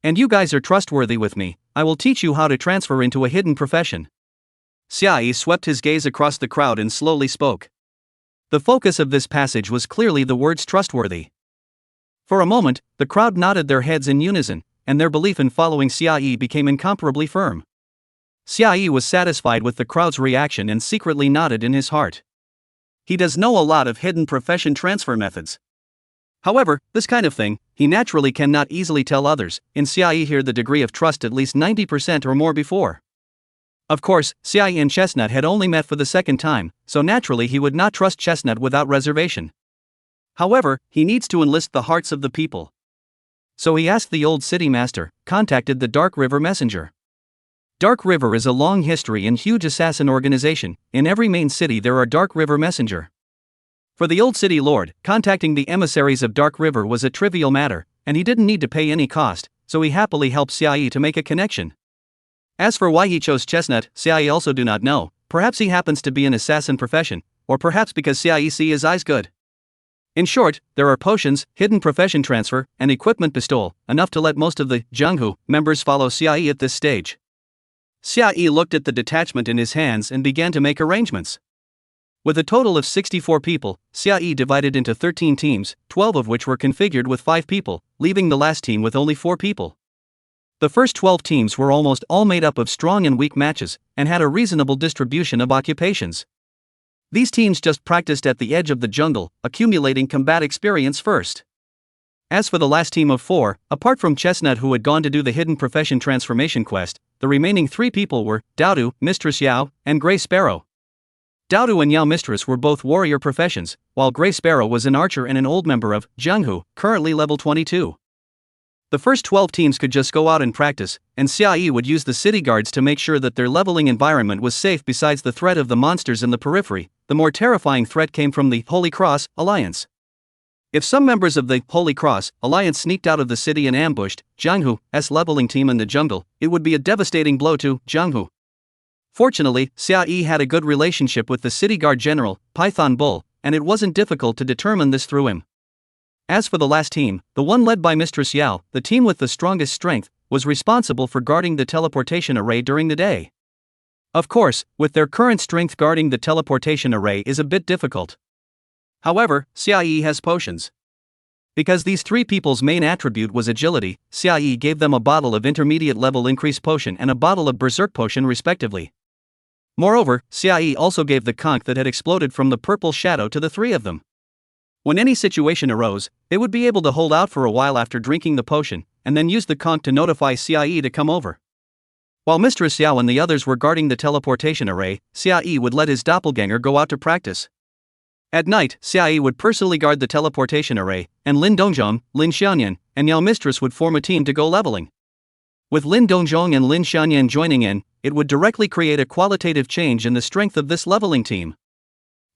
And you guys are trustworthy with me, I will teach you how to transfer into a hidden profession. Xiaoyi swept his gaze across the crowd and slowly spoke. The focus of this passage was clearly the words trustworthy. For a moment, the crowd nodded their heads in unison, and their belief in following Xiaoyi became incomparably firm. Xiaoyi was satisfied with the crowd's reaction and secretly nodded in his heart. He does know a lot of hidden profession transfer methods. However, this kind of thing, he naturally cannot easily tell others. In Xiaoyi here the degree of trust at least 90% or more before. Of course, Xiaoyi and Chestnut had only met for the second time, so naturally he would not trust Chestnut without reservation. However, he needs to enlist the hearts of the people. So he asked the old city master, contacted the Dark River Messenger. Dark River is a long history and huge assassin organization. In every main city there are Dark River Messenger. For the old city lord, contacting the emissaries of Dark River was a trivial matter, and he didn't need to pay any cost, so he happily helped Xiaoyi to make a connection. As for why he chose Chestnut, Xiaoyi also do not know. Perhaps he happens to be an assassin profession, or perhaps because Xiaoyi see his eyes good. In short, there are potions, hidden profession transfer, and equipment bestowal, enough to let most of the Jianghu members follow Xiaoyi at this stage. Xiaoyi looked at the detachment in his hands and began to make arrangements. With a total of 64 people, Xiaoyi divided into 13 teams, 12 of which were configured with 5 people, leaving the last team with only 4 people. The first 12 teams were almost all made up of strong and weak matches, and had a reasonable distribution of occupations. These teams just practiced at the edge of the jungle, accumulating combat experience first. As for the last team of 4, apart from Chestnut who had gone to do the hidden profession transformation quest, the remaining 3 people were Daodu, Mistress Yao, and Grey Sparrow. Daodu and Yao Mistress were both warrior professions, while Grey Sparrow was an archer and an old member of Jianghu, currently level 22. The first 12 teams could just go out and practice, and Xiaoyi would use the city guards to make sure that their leveling environment was safe. Besides the threat of the monsters in the periphery, the more terrifying threat came from the Holy Cross Alliance. If some members of the Holy Cross Alliance sneaked out of the city and ambushed Jianghu's leveling team in the jungle, it would be a devastating blow to Jianghu. Fortunately, Xiaoyi had a good relationship with the city guard general, Python Bull, and it wasn't difficult to determine this through him. As for the last team, the one led by Mistress Yao, the team with the strongest strength, was responsible for guarding the teleportation array during the day. Of course, with their current strength, guarding the teleportation array is a bit difficult. However, Xiaoyi has potions. Because these 3 people's main attribute was agility, Xiaoyi gave them a bottle of intermediate level increase potion and a bottle of berserk potion respectively. Moreover, Xiaoyi also gave the conch that had exploded from the purple shadow to the 3 of them. When any situation arose, they would be able to hold out for a while after drinking the potion, and then use the conch to notify Xiaoyi to come over. While Mistress Yao and the others were guarding the teleportation array, Xiaoyi would let his doppelganger go out to practice. At night, Xiaoyi would personally guard the teleportation array, and Lin Dongzhong, Lin Xianyan, and Yao Mistress would form a team to go leveling. With Lin Dongzhong and Lin Xianyan joining in, it would directly create a qualitative change in the strength of this leveling team.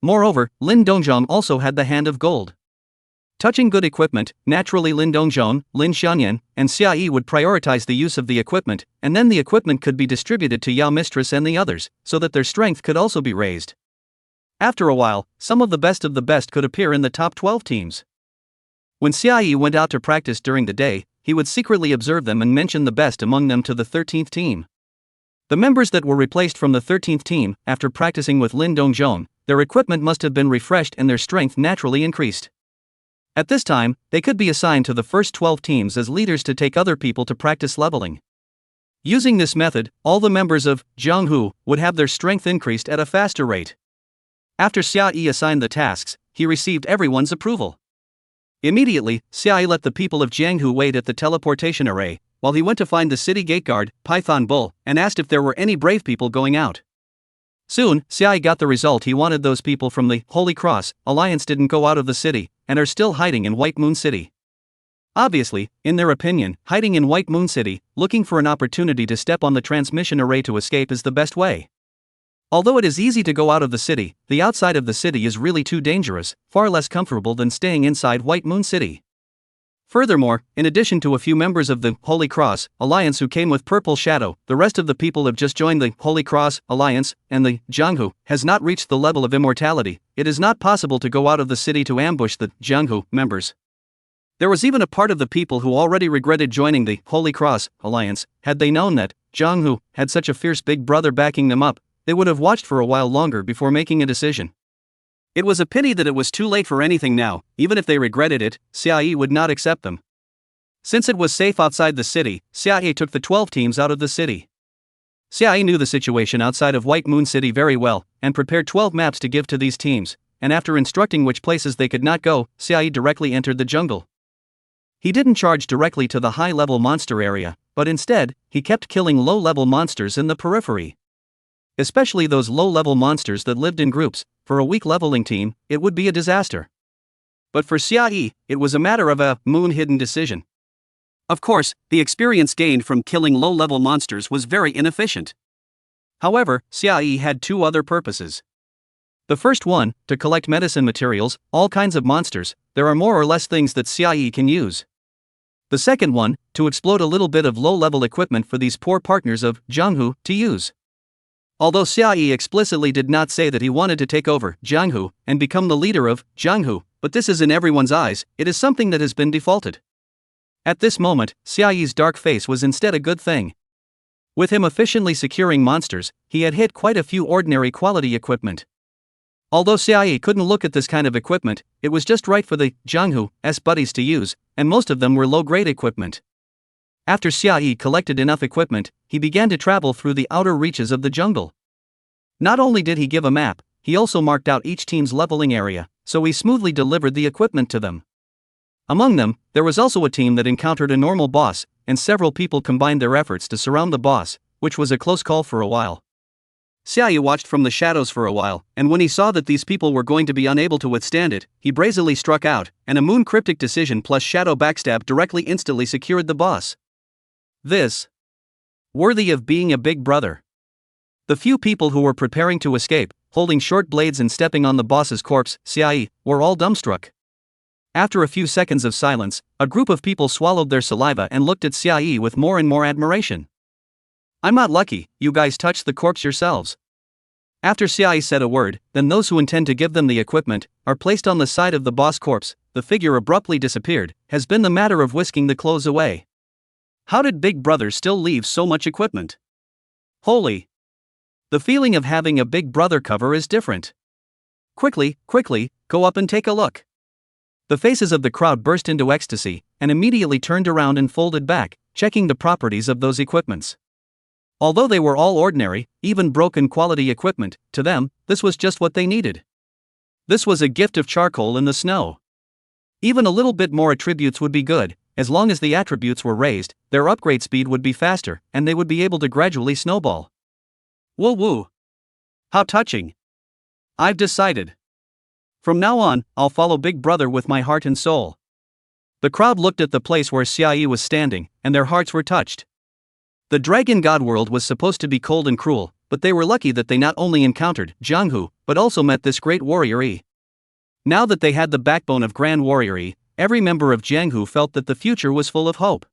Moreover, Lin Dongzhong also had the hand of gold. Touching good equipment, naturally Lin Dongzhong, Lin Xianyan, and Xiaoyi would prioritize the use of the equipment, and then the equipment could be distributed to Yao Mistress and the others, so that their strength could also be raised. After a while, some of the best could appear in the top 12 teams. When Xiaoyi went out to practice during the day, he would secretly observe them and mention the best among them to the 13th team. The members that were replaced from the 13th team, after practicing with Lin Dongzhong, their equipment must have been refreshed and their strength naturally increased. At this time, they could be assigned to the first 12 teams as leaders to take other people to practice leveling. Using this method, all the members of Jianghu would have their strength increased at a faster rate. After Xiaoyi assigned the tasks, he received everyone's approval. Immediately, Xiaoyi let the people of Jianghu wait at the teleportation array, while he went to find the city gate guard, Python Bull, and asked if there were any brave people going out. Soon, Xiaoyi got the result he wanted. Those people from the Holy Cross Alliance didn't go out of the city, and are still hiding in White Moon City. Obviously, in their opinion, hiding in White Moon City, looking for an opportunity to step on the transmission array to escape is the best way. Although it is easy to go out of the city, the outside of the city is really too dangerous, far less comfortable than staying inside White Moon City. Furthermore, in addition to a few members of the Holy Cross Alliance who came with Purple Shadow, the rest of the people have just joined the Holy Cross Alliance, and the Jianghu has not reached the level of immortality. It is not possible to go out of the city to ambush the Jianghu members. There was even a part of the people who already regretted joining the Holy Cross Alliance. Had they known that Jianghu had such a fierce big brother backing them up, they would have watched for a while longer before making a decision. It was a pity that it was too late for anything now. Even if they regretted it, Xiaoyi would not accept them. Since it was safe outside the city, Xiaoyi took the 12 teams out of the city. Xiaoyi knew the situation outside of White Moon City very well, and prepared 12 maps to give to these teams, and after instructing which places they could not go, Xiaoyi directly entered the jungle. He didn't charge directly to the high-level monster area, but instead, he kept killing low-level monsters in the periphery. Especially those low-level monsters that lived in groups. For a weak leveling team, it would be a disaster. But for Xiaoyi, it was a matter of a moon-hidden decision. Of course, the experience gained from killing low-level monsters was very inefficient. However, Xiaoyi had two other purposes. The first one, to collect medicine materials, all kinds of monsters. There are more or less things that Xiaoyi can use. The second one, to explode a little bit of low-level equipment for these poor partners of Jianghu to use. Although Xiaoyi explicitly did not say that he wanted to take over Jianghu and become the leader of Jianghu, but this is in everyone's eyes, it is something that has been defaulted. At this moment, Xiaoyi's dark face was instead a good thing. With him efficiently securing monsters, he had hit quite a few ordinary quality equipment. Although Xiaoyi couldn't look at this kind of equipment, it was just right for the Jianghu's buddies to use, and most of them were low-grade equipment. After Xiaoyi collected enough equipment, he began to travel through the outer reaches of the jungle. Not only did he give a map, he also marked out each team's leveling area, so he smoothly delivered the equipment to them. Among them, there was also a team that encountered a normal boss, and several people combined their efforts to surround the boss, which was a close call for a while. Xiaoyi watched from the shadows for a while, and when he saw that these people were going to be unable to withstand it, he brazenly struck out, and a moon cryptic decision plus shadow backstab directly instantly secured the boss. This worthy of being a big brother. The few people who were preparing to escape, holding short blades and stepping on the boss's corpse, Xiaoyi, were all dumbstruck. After a few seconds of silence, a group of people swallowed their saliva and looked at Xiaoyi with more and more admiration. I'm not lucky, you guys touched the corpse yourselves. After Xiaoyi said a word, then those who intend to give them the equipment are placed on the side of the boss corpse. The figure abruptly disappeared. Has been the matter of whisking the clothes away. How did Big Brother still leave so much equipment? Holy! The feeling of having a Big Brother cover is different. Quickly, go up and take a look. The faces of the crowd burst into ecstasy, and immediately turned around and folded back, checking the properties of those equipments. Although they were all ordinary, even broken quality equipment, to them, this was just what they needed. This was a gift of charcoal in the snow. Even a little bit more attributes would be good. As long as the attributes were raised, their upgrade speed would be faster, and they would be able to gradually snowball. Woo woo! How touching! I've decided. From now on, I'll follow Big Brother with my heart and soul. The crowd looked at the place where Xiaoyi was standing, and their hearts were touched. The dragon god world was supposed to be cold and cruel, but they were lucky that they not only encountered Jianghu, but also met this great warrior Yi. Now that they had the backbone of Grand Warrior Yi, every member of Jianghu felt that the future was full of hope.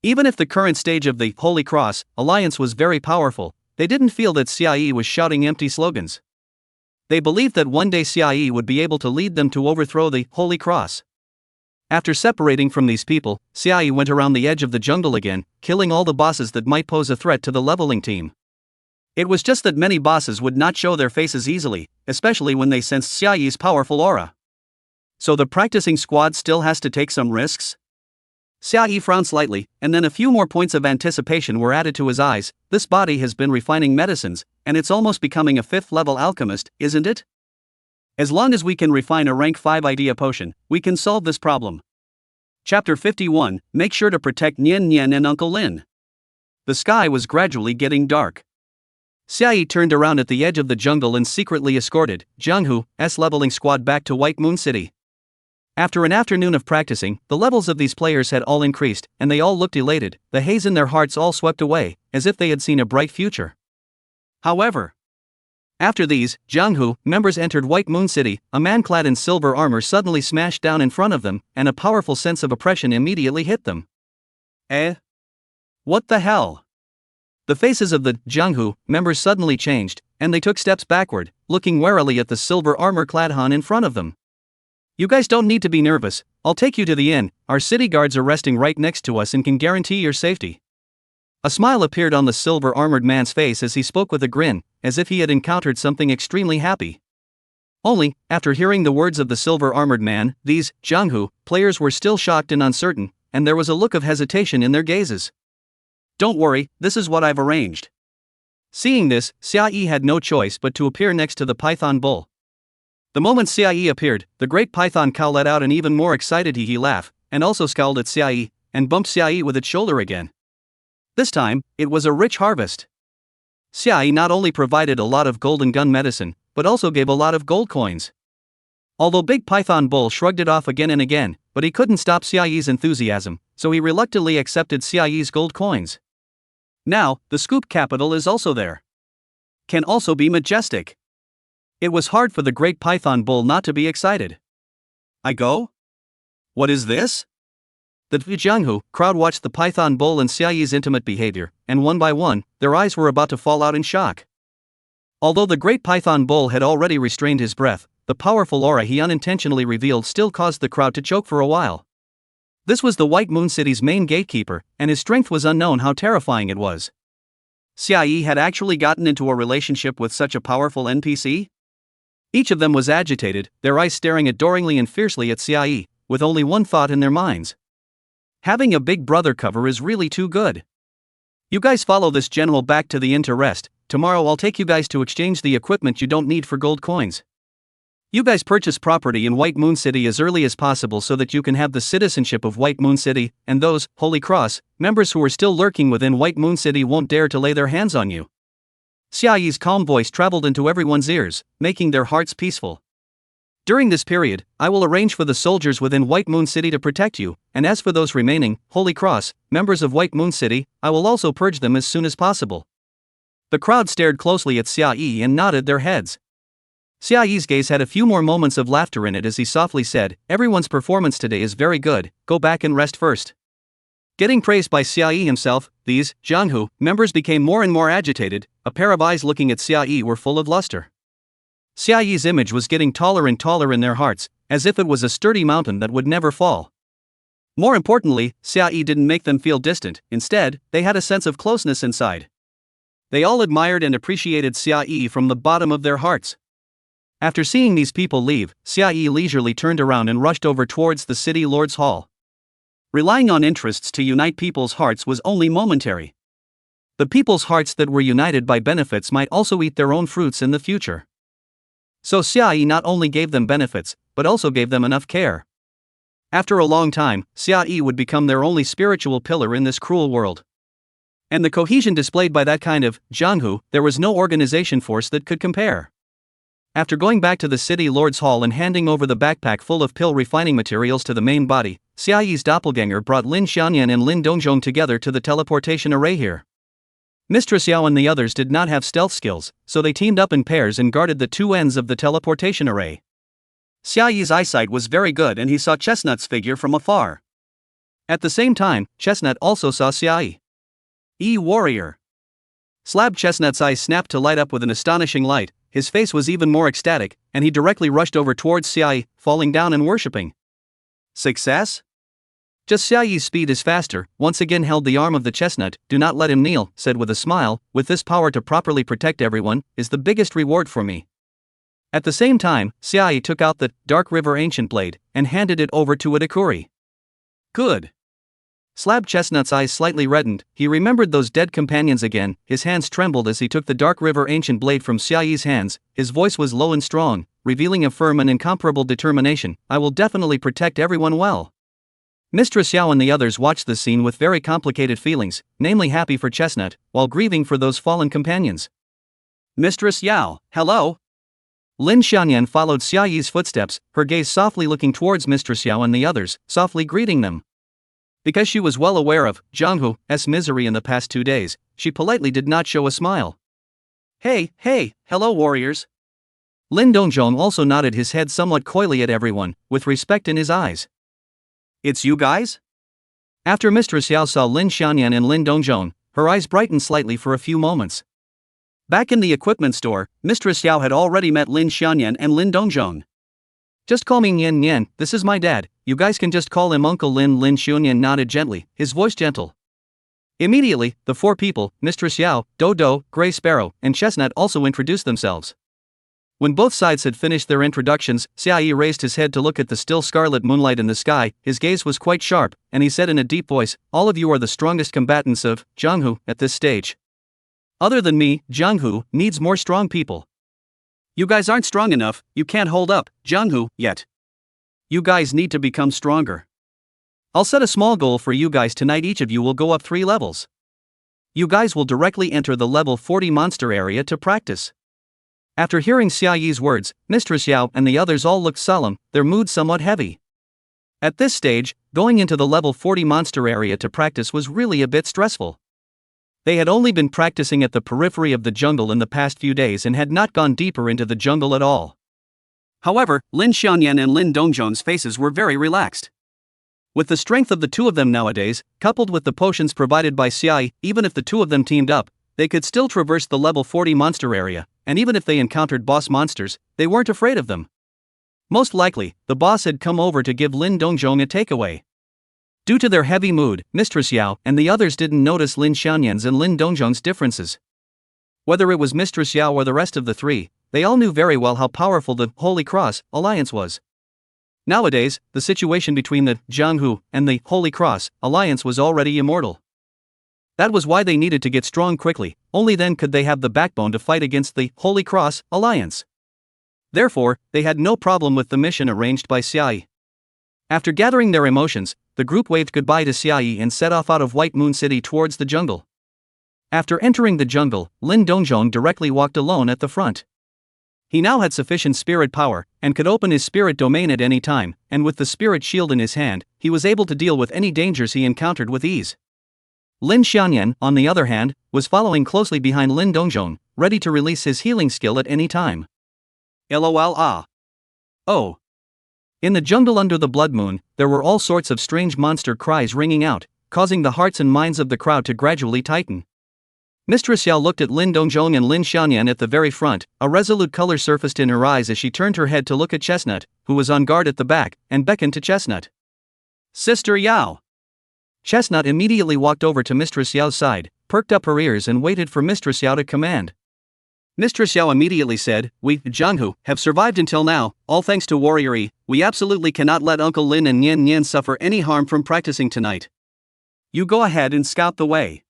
Even if the current stage of the Holy Cross alliance was very powerful, they didn't feel that Xiaoyi was shouting empty slogans. They believed that one day Xiaoyi would be able to lead them to overthrow the Holy Cross. After separating from these people, Xiaoyi went around the edge of the jungle again, killing all the bosses that might pose a threat to the leveling team. It was just that many bosses would not show their faces easily, especially when they sensed Xiaoyi's powerful aura. So the practicing squad still has to take some risks? Xiaoyi frowned slightly, and then a few more points of anticipation were added to his eyes. This body has been refining medicines, and it's almost becoming a 5th-level alchemist, isn't it? As long as we can refine a rank 5 idea potion, we can solve this problem. Chapter 51, Make sure to protect Nian Nian and Uncle Lin. The sky was gradually getting dark. Xiaoyi turned around at the edge of the jungle and secretly escorted Jianghu's leveling squad back to White Moon City. After an afternoon of practicing, the levels of these players had all increased, and they all looked elated, the haze in their hearts all swept away, as if they had seen a bright future. However, after these Jianghu members entered White Moon City, a man clad in silver armor suddenly smashed down in front of them, and a powerful sense of oppression immediately hit them. What the hell? The faces of the Jianghu members suddenly changed, and they took steps backward, looking warily at the silver armor-clad Han in front of them. You guys don't need to be nervous, I'll take you to the inn, our city guards are resting right next to us and can guarantee your safety. A smile appeared on the silver-armored man's face as he spoke with a grin, as if he had encountered something extremely happy. Only, after hearing the words of the silver-armored man, these Jianghu players were still shocked and uncertain, and there was a look of hesitation in their gazes. Don't worry, this is what I've arranged. Seeing this, Xiaoyi had no choice but to appear next to the python bull. The moment Xiaoyi appeared, the great python cow let out an even more excited hee-hee laugh, and also scowled at Xiaoyi, and bumped Xiaoyi with its shoulder again. This time, it was a rich harvest. Xiaoyi not only provided a lot of golden gun medicine, but also gave a lot of gold coins. Although Big Python Bull shrugged it off again and again, but he couldn't stop Xiaoyi's enthusiasm, so he reluctantly accepted Xiaoyi's gold coins. Now, the scoop capital is also there. Can also be majestic. It was hard for the great Python Bull not to be excited. I go? What is this? The Jianghu crowd watched the Python Bull and Xiaoyi's intimate behavior, and one by one, their eyes were about to fall out in shock. Although the great Python Bull had already restrained his breath, the powerful aura he unintentionally revealed still caused the crowd to choke for a while. This was the White Moon City's main gatekeeper, and his strength was unknown how terrifying it was. Xiaoyi had actually gotten into a relationship with such a powerful NPC? Each of them was agitated, their eyes staring adoringly and fiercely at Xiaoyi, with only one thought in their minds. Having a big brother cover is really too good. You guys follow this general back to the inn to rest. Tomorrow I'll take you guys to exchange the equipment you don't need for gold coins. You guys purchase property in White Moon City as early as possible so that you can have the citizenship of White Moon City, and those Holy Cross members who are still lurking within White Moon City won't dare to lay their hands on you. Xiaoyi's calm voice traveled into everyone's ears, making their hearts peaceful. During this period, I will arrange for the soldiers within White Moon City to protect you, and as for those remaining Holy Cross members of White Moon City, I will also purge them as soon as possible. The crowd stared closely at Xiaoyi and nodded their heads. Xiaoyi's gaze had a few more moments of laughter in it as he softly said, "Everyone's performance today is very good, go back and rest first." Getting praised by Xiaoyi himself, these Jianghu members became more and more agitated. A pair of eyes looking at Xiaoyi were full of luster. Xiaoyi's image was getting taller and taller in their hearts, as if it was a sturdy mountain that would never fall. More importantly, Xiaoyi didn't make them feel distant, instead, they had a sense of closeness inside. They all admired and appreciated Xiaoyi from the bottom of their hearts. After seeing these people leave, Xiaoyi leisurely turned around and rushed over towards the city lord's hall. Relying on interests to unite people's hearts was only momentary. The people's hearts that were united by benefits might also eat their own fruits in the future. So Xiaoyi not only gave them benefits, but also gave them enough care. After a long time, Xiaoyi would become their only spiritual pillar in this cruel world. And the cohesion displayed by that kind of Jianghu, there was no organization force that could compare. After going back to the city lord's hall and handing over the backpack full of pill refining materials to the main body, Xiaoyi's doppelganger brought Lin Xianyan and Lin Dongjong together to the teleportation array here. Mistress Yao and the others did not have stealth skills, so they teamed up in pairs and guarded the two ends of the teleportation array. Xiaoyi's eyesight was very good and he saw Chestnut's figure from afar. At the same time, Chestnut also saw Xiaoyi. Warrior! Slab Chestnut's eyes snapped to light up with an astonishing light, his face was even more ecstatic, and he directly rushed over towards Xiaoyi, falling down and worshipping. Success? Just Xiaoyi's speed is faster, once again held the arm of the Chestnut, do not let him kneel, said with a smile, with this power to properly protect everyone, is the biggest reward for me. At the same time, Xiaoyi took out the Dark River Ancient Blade, and handed it over to Itakuri. Good. Slab Chestnut's eyes slightly reddened, he remembered those dead companions again, his hands trembled as he took the Dark River Ancient Blade from Xiaoyi's hands, his voice was low and strong, revealing a firm and incomparable determination, I will definitely protect everyone well. Mistress Yao and the others watched the scene with very complicated feelings, namely happy for Chestnut, while grieving for those fallen companions. Mistress Yao, hello? Lin Xianyan followed Xiaoyi's footsteps, her gaze softly looking towards Mistress Yao and the others, softly greeting them. Because she was well aware of Zhanghu's misery in the past 2 days, she politely did not show a smile. Hey, hello warriors. Lin Dongjong also nodded his head somewhat coyly at everyone, with respect in his eyes. It's you guys? After Mistress Yao saw Lin Xianyan and Lin Dongjong, her eyes brightened slightly for a few moments. Back in the equipment store, Mistress Yao had already met Lin Xianyan and Lin Dongjong. Just call me Nian Nian, this is my dad, you guys can just call him Uncle Lin. Lin Xianyan nodded gently, his voice gentle. Immediately, the four people, Mistress Yao, Dodo, Grey Sparrow, and Chestnut also introduced themselves. When both sides had finished their introductions, Xiaoyi raised his head to look at the still scarlet moonlight in the sky, his gaze was quite sharp, and he said in a deep voice, all of you are the strongest combatants of Zhanghu at this stage. Other than me, Zhanghu needs more strong people. You guys aren't strong enough, you can't hold up Zhanghu yet. You guys need to become stronger. I'll set a small goal for you guys tonight, each of you will go up 3 levels. You guys will directly enter the level 40 monster area to practice. After hearing Xiaoyi's words, Mistress Yao and the others all looked solemn, their mood somewhat heavy. At this stage, going into the level 40 monster area to practice was really a bit stressful. They had only been practicing at the periphery of the jungle in the past few days and had not gone deeper into the jungle at all. However, Lin Xianyan and Lin Dongjong's faces were very relaxed. With the strength of the two of them nowadays, coupled with the potions provided by Xiaoyi, even if the two of them teamed up, they could still traverse the level 40 monster area, and even if they encountered boss monsters, they weren't afraid of them. Most likely, the boss had come over to give Lin Dongjong a takeaway. Due to their heavy mood, Mistress Yao and the others didn't notice Lin Xianyan's and Lin Dongjong's differences. Whether it was Mistress Yao or the rest of the three, they all knew very well how powerful the Holy Cross Alliance was. Nowadays, the situation between the Zhanghu and the Holy Cross Alliance was already immortal. That was why they needed to get strong quickly, only then could they have the backbone to fight against the Holy Cross Alliance. Therefore, they had no problem with the mission arranged by Xiaoyi. After gathering their emotions, the group waved goodbye to Xiaoyi and set off out of White Moon City towards the jungle. After entering the jungle, Lin Dongjong directly walked alone at the front. He now had sufficient spirit power, and could open his spirit domain at any time, and with the spirit shield in his hand, he was able to deal with any dangers he encountered with ease. Lin Xianyan, on the other hand, was following closely behind Lin Dongjong, ready to release his healing skill at any time. LOL ah. Oh. In the jungle under the blood moon, there were all sorts of strange monster cries ringing out, causing the hearts and minds of the crowd to gradually tighten. Mistress Yao looked at Lin Dongjong and Lin Xianyan at the very front, a resolute color surfaced in her eyes as she turned her head to look at Chestnut, who was on guard at the back, and beckoned to Chestnut. Sister Yao! Chestnut immediately walked over to Mistress Yao's side, perked up her ears and waited for Mistress Yao to command. Mistress Yao immediately said, we, Zhanghu, have survived until now, all thanks to Warrior E. We absolutely cannot let Uncle Lin and Nian Nian suffer any harm from practicing tonight. You go ahead and scout the way.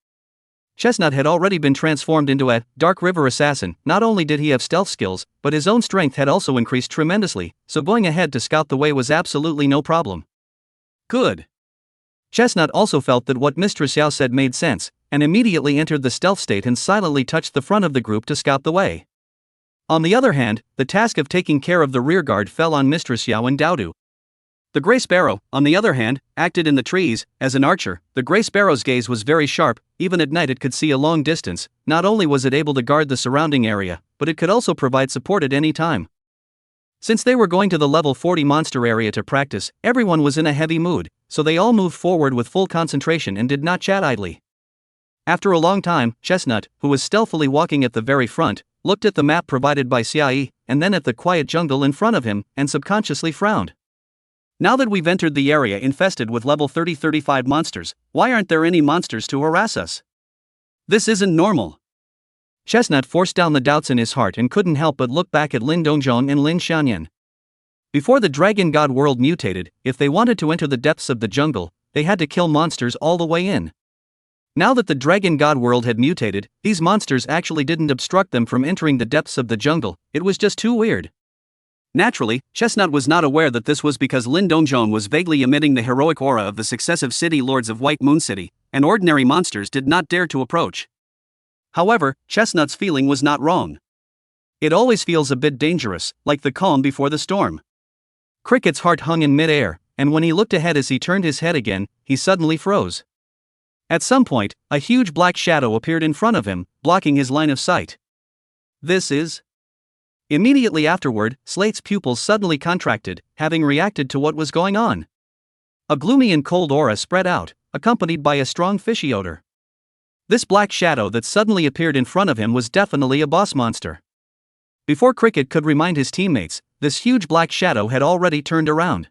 Chestnut had already been transformed into a Dark River assassin. Not only did he have stealth skills, but his own strength had also increased tremendously, so going ahead to scout the way was absolutely no problem. Good. Chestnut also felt that what Mistress Yao said made sense, and immediately entered the stealth state and silently touched the front of the group to scout the way. On the other hand, the task of taking care of the rearguard fell on Mistress Yao and Daodu. The Grey Sparrow, on the other hand, acted in the trees. As an archer, the Grey Sparrow's gaze was very sharp. Even at night it could see a long distance. Not only was it able to guard the surrounding area, but it could also provide support at any time. Since they were going to the level 40 monster area to practice, everyone was in a heavy mood, so they all moved forward with full concentration and did not chat idly. After a long time, Chestnut, who was stealthily walking at the very front, looked at the map provided by Xiaoyi, and then at the quiet jungle in front of him, and subconsciously frowned. Now that we've entered the area infested with level 30-35 monsters, why aren't there any monsters to harass us? This isn't normal. Chestnut forced down the doubts in his heart and couldn't help but look back at Lin Dongzhong and Lin Xianyan. Before the Dragon God world mutated, if they wanted to enter the depths of the jungle, they had to kill monsters all the way in. Now that the Dragon God world had mutated, these monsters actually didn't obstruct them from entering the depths of the jungle. It was just too weird. Naturally, Chestnut was not aware that this was because Lin Dongzhong was vaguely emitting the heroic aura of the successive city lords of White Moon City, and ordinary monsters did not dare to approach. However, Chestnut's feeling was not wrong. It always feels a bit dangerous, like the calm before the storm. Cricket's heart hung in mid-air, and when he looked ahead as he turned his head again, he suddenly froze. At some point, a huge black shadow appeared in front of him, blocking his line of sight. This is... Immediately afterward, Slate's pupils suddenly contracted, having reacted to what was going on. A gloomy and cold aura spread out, accompanied by a strong fishy odor. This black shadow that suddenly appeared in front of him was definitely a boss monster. Before Cricket could remind his teammates, this huge black shadow had already turned around.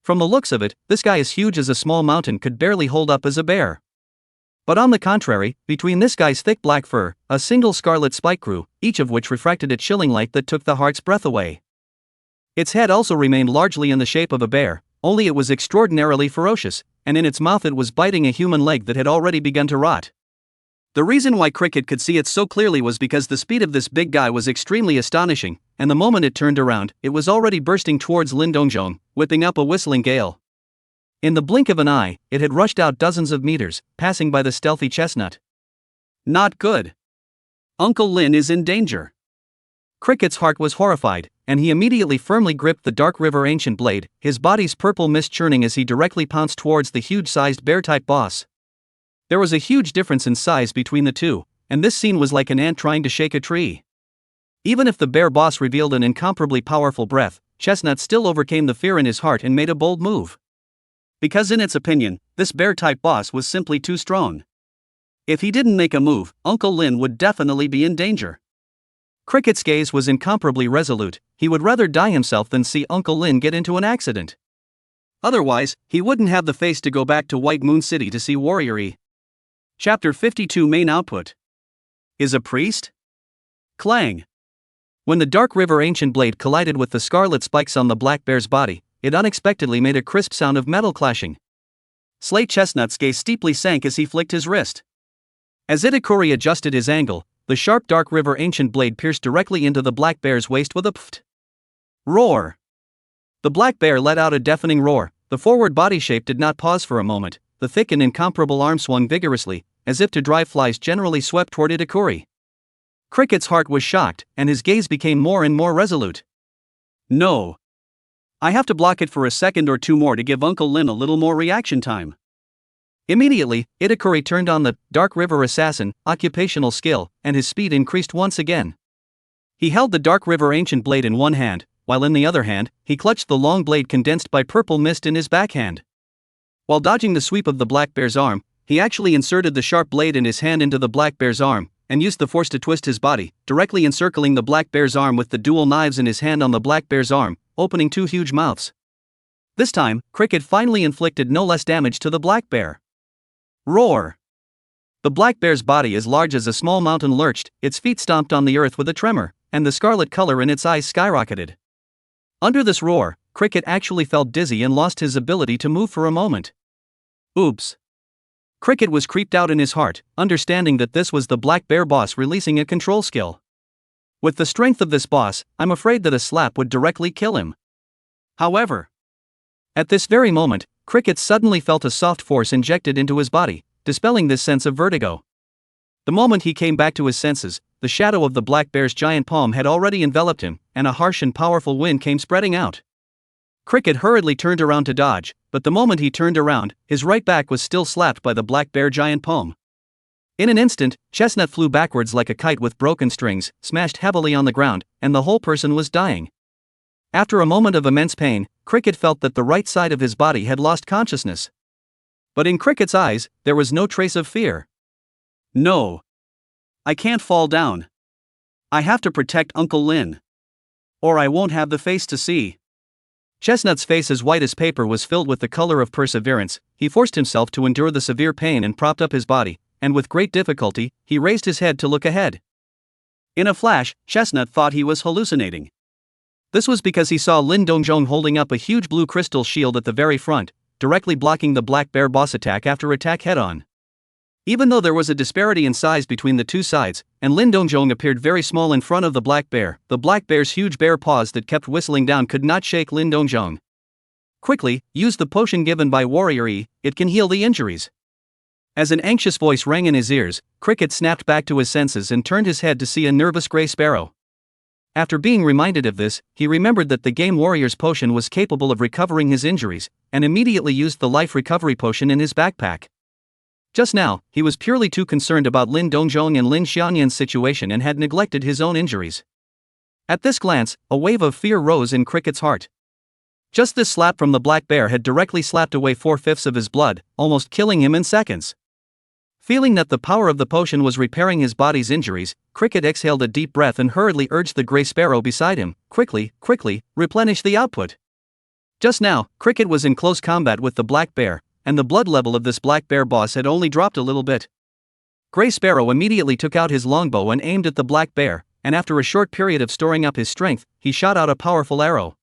From the looks of it, this guy as huge as a small mountain could barely hold up as a bear. But on the contrary, between this guy's thick black fur, a single scarlet spike grew, each of which refracted a chilling light that took the heart's breath away. Its head also remained largely in the shape of a bear, only it was extraordinarily ferocious, and in its mouth it was biting a human leg that had already begun to rot. The reason why Cricket could see it so clearly was because the speed of this big guy was extremely astonishing, and the moment it turned around, it was already bursting towards Lin Dongzhong, whipping up a whistling gale. In the blink of an eye, it had rushed out dozens of meters, passing by the stealthy Chestnut. Not good. Uncle Lin is in danger. Cricket's heart was horrified, and he immediately firmly gripped the Dark River Ancient Blade, his body's purple mist churning as he directly pounced towards the huge-sized bear-type boss. There was a huge difference in size between the two, and this scene was like an ant trying to shake a tree. Even if the bear boss revealed an incomparably powerful breath, Chestnut still overcame the fear in his heart and made a bold move. Because in its opinion, this bear-type boss was simply too strong. If he didn't make a move, Uncle Lin would definitely be in danger. Cricket's gaze was incomparably resolute. He would rather die himself than see Uncle Lin get into an accident. Otherwise, he wouldn't have the face to go back to White Moon City to see Warrior E. Chapter 52 Main Output. Is a priest? Clang. When the Dark River Ancient Blade collided with the scarlet spikes on the black bear's body, it unexpectedly made a crisp sound of metal clashing. Slate Chestnut's gaze steeply sank as he flicked his wrist. As Itakuri adjusted his angle, the sharp Dark River Ancient Blade pierced directly into the black bear's waist with a pft. Roar! The black bear let out a deafening roar. The forward body shape did not pause for a moment. The thick and incomparable arm swung vigorously, as if to drive flies generally swept toward Itakuri. Cricket's heart was shocked, and his gaze became more and more resolute. No. I have to block it for a second or two more to give Uncle Lin a little more reaction time. Immediately, Itakuri turned on the Dark River Assassin occupational skill, and his speed increased once again. He held the Dark River Ancient Blade in one hand, while in the other hand, he clutched the long blade condensed by purple mist in his backhand. While dodging the sweep of the black bear's arm, he actually inserted the sharp blade in his hand into the black bear's arm, and used the force to twist his body, directly encircling the black bear's arm with the dual knives in his hand on the black bear's arm, opening two huge mouths. This time, Cricket finally inflicted no less damage to the black bear. Roar! The black bear's body as large as a small mountain lurched, its feet stomped on the earth with a tremor, and the scarlet color in its eyes skyrocketed. Under this roar, Cricket actually felt dizzy and lost his ability to move for a moment. Oops. Cricket was creeped out in his heart, understanding that this was the black bear boss releasing a control skill. With the strength of this boss, I'm afraid that a slap would directly kill him. However, at this very moment, Cricket suddenly felt a soft force injected into his body, dispelling this sense of vertigo. The moment he came back to his senses, the shadow of the black bear's giant palm had already enveloped him, and a harsh and powerful wind came spreading out. Cricket hurriedly turned around to dodge, but the moment he turned around, his right back was still slapped by the black bear giant palm. In an instant, Chestnut flew backwards like a kite with broken strings, smashed heavily on the ground, and the whole person was dying. After a moment of immense pain, Cricket felt that the right side of his body had lost consciousness. But in Cricket's eyes, there was no trace of fear. No. I can't fall down. I have to protect Uncle Lin. Or I won't have the face to see. Chestnut's face, as white as paper, was filled with the color of perseverance. He forced himself to endure the severe pain and propped up his body, and with great difficulty, he raised his head to look ahead. In a flash, Chestnut thought he was hallucinating. This was because he saw Lin Dongjong holding up a huge blue crystal shield at the very front, directly blocking the black bear boss attack after attack head-on. Even though there was a disparity in size between the two sides, and Lin Dongjong appeared very small in front of the black bear's huge bear paws that kept whistling down could not shake Lin Dongjong. Quickly, use the potion given by Warrior E, it can heal the injuries. As an anxious voice rang in his ears, Cricket snapped back to his senses and turned his head to see a nervous gray sparrow. After being reminded of this, he remembered that the game warrior's potion was capable of recovering his injuries, and immediately used the life recovery potion in his backpack. Just now, he was purely too concerned about Lin Dongjong and Lin Xianyan's situation and had neglected his own injuries. At this glance, a wave of fear rose in Cricket's heart. Just this slap from the black bear had directly slapped away 4/5 of his blood, almost killing him in seconds. Feeling that the power of the potion was repairing his body's injuries, Cricket exhaled a deep breath and hurriedly urged the gray sparrow beside him, quickly, replenish the output. Just now, Cricket was in close combat with the black bear, and the blood level of this black bear boss had only dropped a little bit. Gray Sparrow immediately took out his longbow and aimed at the black bear, and after a short period of storing up his strength, he shot out a powerful arrow.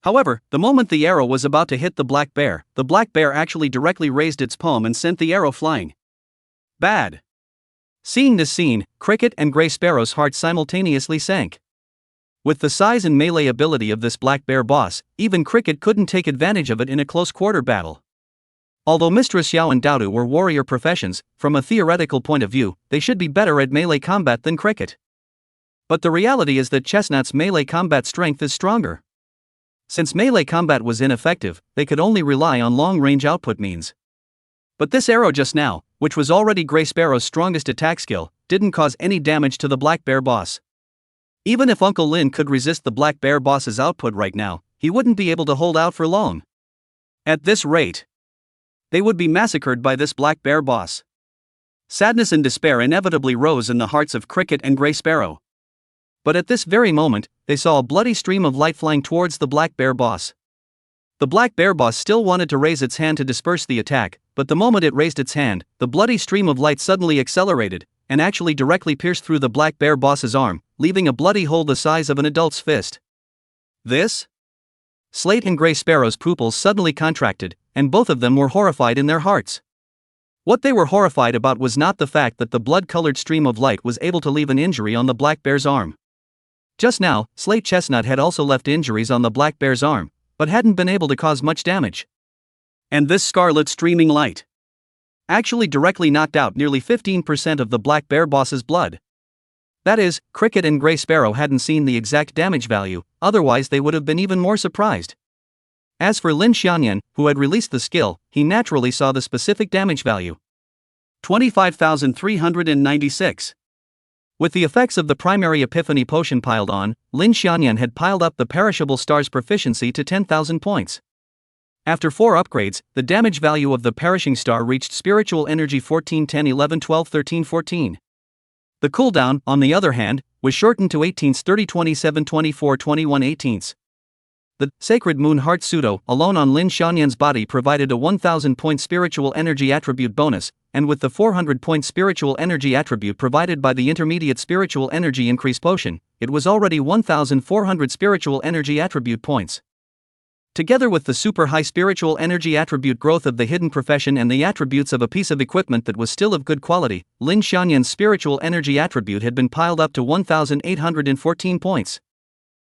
However, the moment the arrow was about to hit the black bear actually directly raised its palm and sent the arrow flying. Bad. Seeing this scene, Cricket and Gray Sparrow's hearts simultaneously sank. With the size and melee ability of this black bear boss, even Cricket couldn't take advantage of it in a close quarter battle. Although Mistress Xiao and Daodu were warrior professions, from a theoretical point of view, they should be better at melee combat than Cricket. But the reality is that Chestnut's melee combat strength is stronger. Since melee combat was ineffective, they could only rely on long-range output means. But this arrow just now, which was already Gray Sparrow's strongest attack skill, didn't cause any damage to the black bear boss. Even if Uncle Lin could resist the black bear boss's output right now, he wouldn't be able to hold out for long. At this rate, they would be massacred by this black bear boss. Sadness and despair inevitably rose in the hearts of Cricket and Gray Sparrow. But at this very moment, they saw a bloody stream of light flying towards the black bear boss. The black bear boss still wanted to raise its hand to disperse the attack, but the moment it raised its hand, the bloody stream of light suddenly accelerated, and actually directly pierced through the black bear boss's arm, leaving a bloody hole the size of an adult's fist. This? Slate and Gray Sparrow's pupils suddenly contracted, and both of them were horrified in their hearts. What they were horrified about was not the fact that the blood-colored stream of light was able to leave an injury on the black bear's arm. Just now, Slate Chestnut had also left injuries on the black bear's arm, but hadn't been able to cause much damage. And this scarlet streaming light actually directly knocked out nearly 15% of the black bear boss's blood. That is, Cricket and Gray Sparrow hadn't seen the exact damage value, otherwise they would have been even more surprised. As for Lin Xianyan, who had released the skill, he naturally saw the specific damage value. 25,396. With the effects of the primary epiphany potion piled on, Lin Xianyan had piled up the perishable star's proficiency to 10,000 points. After 4 upgrades, the damage value of the perishing star reached spiritual energy 14, 10, 11, 12, 13, 14. The cooldown, on the other hand, was shortened to 18s, 30, 27, 24, 21, 18s. The Sacred Moon Heart Pseudo alone on Lin Xianyan's body provided a 1,000-point spiritual energy attribute bonus, and with the 400-point spiritual energy attribute provided by the intermediate spiritual energy increase potion, it was already 1,400 spiritual energy attribute points. Together with the super high spiritual energy attribute growth of the hidden profession and the attributes of a piece of equipment that was still of good quality, Lin Xianyan's spiritual energy attribute had been piled up to 1,814 points.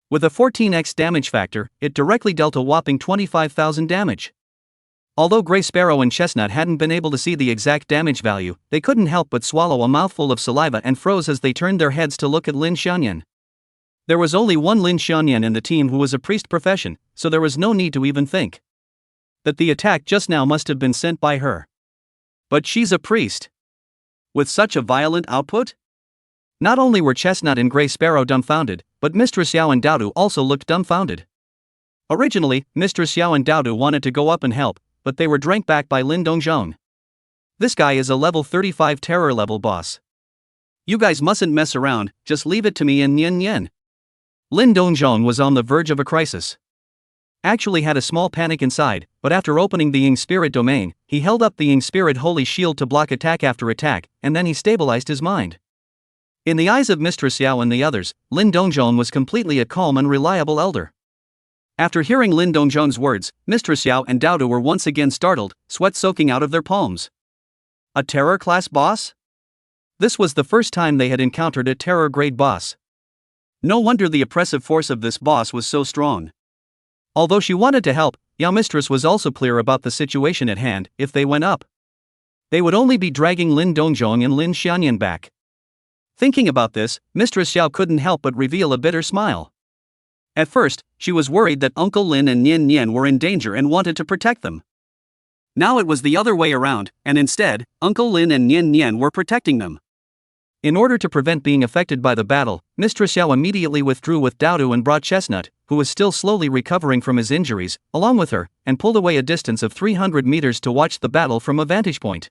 With a 14x damage factor, it directly dealt a whopping 25,000 damage. Although Grey Sparrow and Chestnut hadn't been able to see the exact damage value, they couldn't help but swallow a mouthful of saliva and froze as they turned their heads to look at Lin Xianyan. There was only one Lin Xianyan in the team who was a priest profession, so there was no need to even think that the attack just now must have been sent by her. But she's a priest. With such a violent output? Not only were Chestnut and Grey Sparrow dumbfounded, but Mistress Yao and Daodu also looked dumbfounded. Originally, Mistress Yao and Daodu wanted to go up and help, but they were drank back by Lin Dongzhong. This guy is a level 35 terror level boss. You guys mustn't mess around, just leave it to me and Nian Nian. Lin Dongzhong was on the verge of a crisis. Actually had a small panic inside, but after opening the Ying Spirit domain, he held up the Ying Spirit Holy Shield to block attack after attack, and then he stabilized his mind. In the eyes of Mistress Yao and the others, Lin Dongzhong was completely a calm and reliable elder. After hearing Lin Dongzhong's words, Mistress Yao and Daodu were once again startled, sweat soaking out of their palms. A terror class boss? This was the first time they had encountered a terror grade boss. No wonder the oppressive force of this boss was so strong. Although she wanted to help, Yao Mistress was also clear about the situation at hand. If they went up, they would only be dragging Lin Dongzhong and Lin Xianyan back. Thinking about this, Mistress Yao couldn't help but reveal a bitter smile. At first, she was worried that Uncle Lin and Nian Nian were in danger and wanted to protect them. Now it was the other way around, and instead, Uncle Lin and Nian Nian were protecting them. In order to prevent being affected by the battle, Mistress Yao immediately withdrew with Daodu and brought Chestnut, who was still slowly recovering from his injuries, along with her, and pulled away a distance of 300 meters to watch the battle from a vantage point.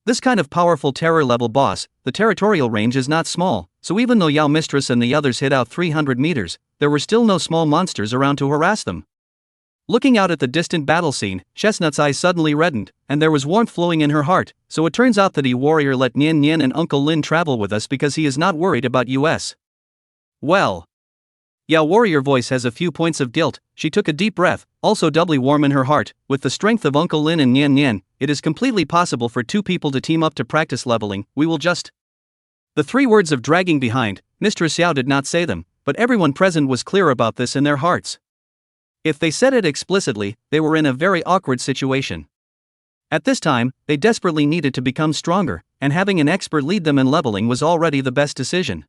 This kind of powerful terror-level boss, the territorial range is not small, so even though Yao Mistress and the others hit out 300 meters, there were still no small monsters around to harass them. Looking out at the distant battle scene, Chestnut's eyes suddenly reddened, and there was warmth flowing in her heart. So it turns out that the warrior let Nian Nian and Uncle Lin travel with us because he is not worried about us. Well. Yao warrior voice has a few points of guilt. She took a deep breath, also doubly warm in her heart. With the strength of Uncle Lin and Nian Nian, it is completely possible for two people to team up to practice leveling. We will just. The three words of dragging behind, Mistress Yao did not say them, but everyone present was clear about this in their hearts. If they said it explicitly, they were in a very awkward situation. At this time, they desperately needed to become stronger, and having an expert lead them in leveling was already the best decision.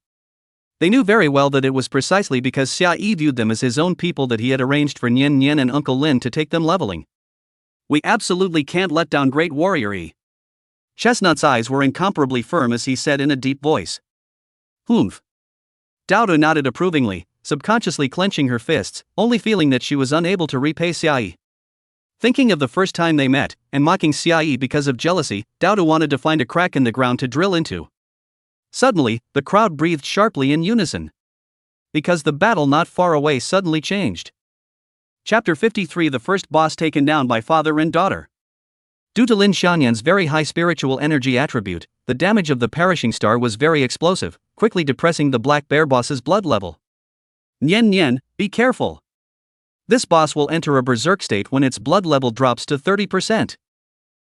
They knew very well that it was precisely because Xia Yi viewed them as his own people that he had arranged for Nian Nian and Uncle Lin to take them leveling. We absolutely can't let down Great Warrior Yi. Chestnut's eyes were incomparably firm as he said in a deep voice. Humph. Daodu nodded approvingly, subconsciously clenching her fists, only feeling that she was unable to repay Xia Yi. Thinking of the first time they met, and mocking Xia Yi because of jealousy, Daodu wanted to find a crack in the ground to drill into. Suddenly, the crowd breathed sharply in unison. Because the battle not far away suddenly changed. Chapter 53 The first boss taken down by father and daughter. Due to Lin Xianyan's very high spiritual energy attribute, the damage of the perishing star was very explosive, quickly depressing the Black Bear boss's blood level. Nian Nian, be careful. This boss will enter a berserk state when its blood level drops to 30%.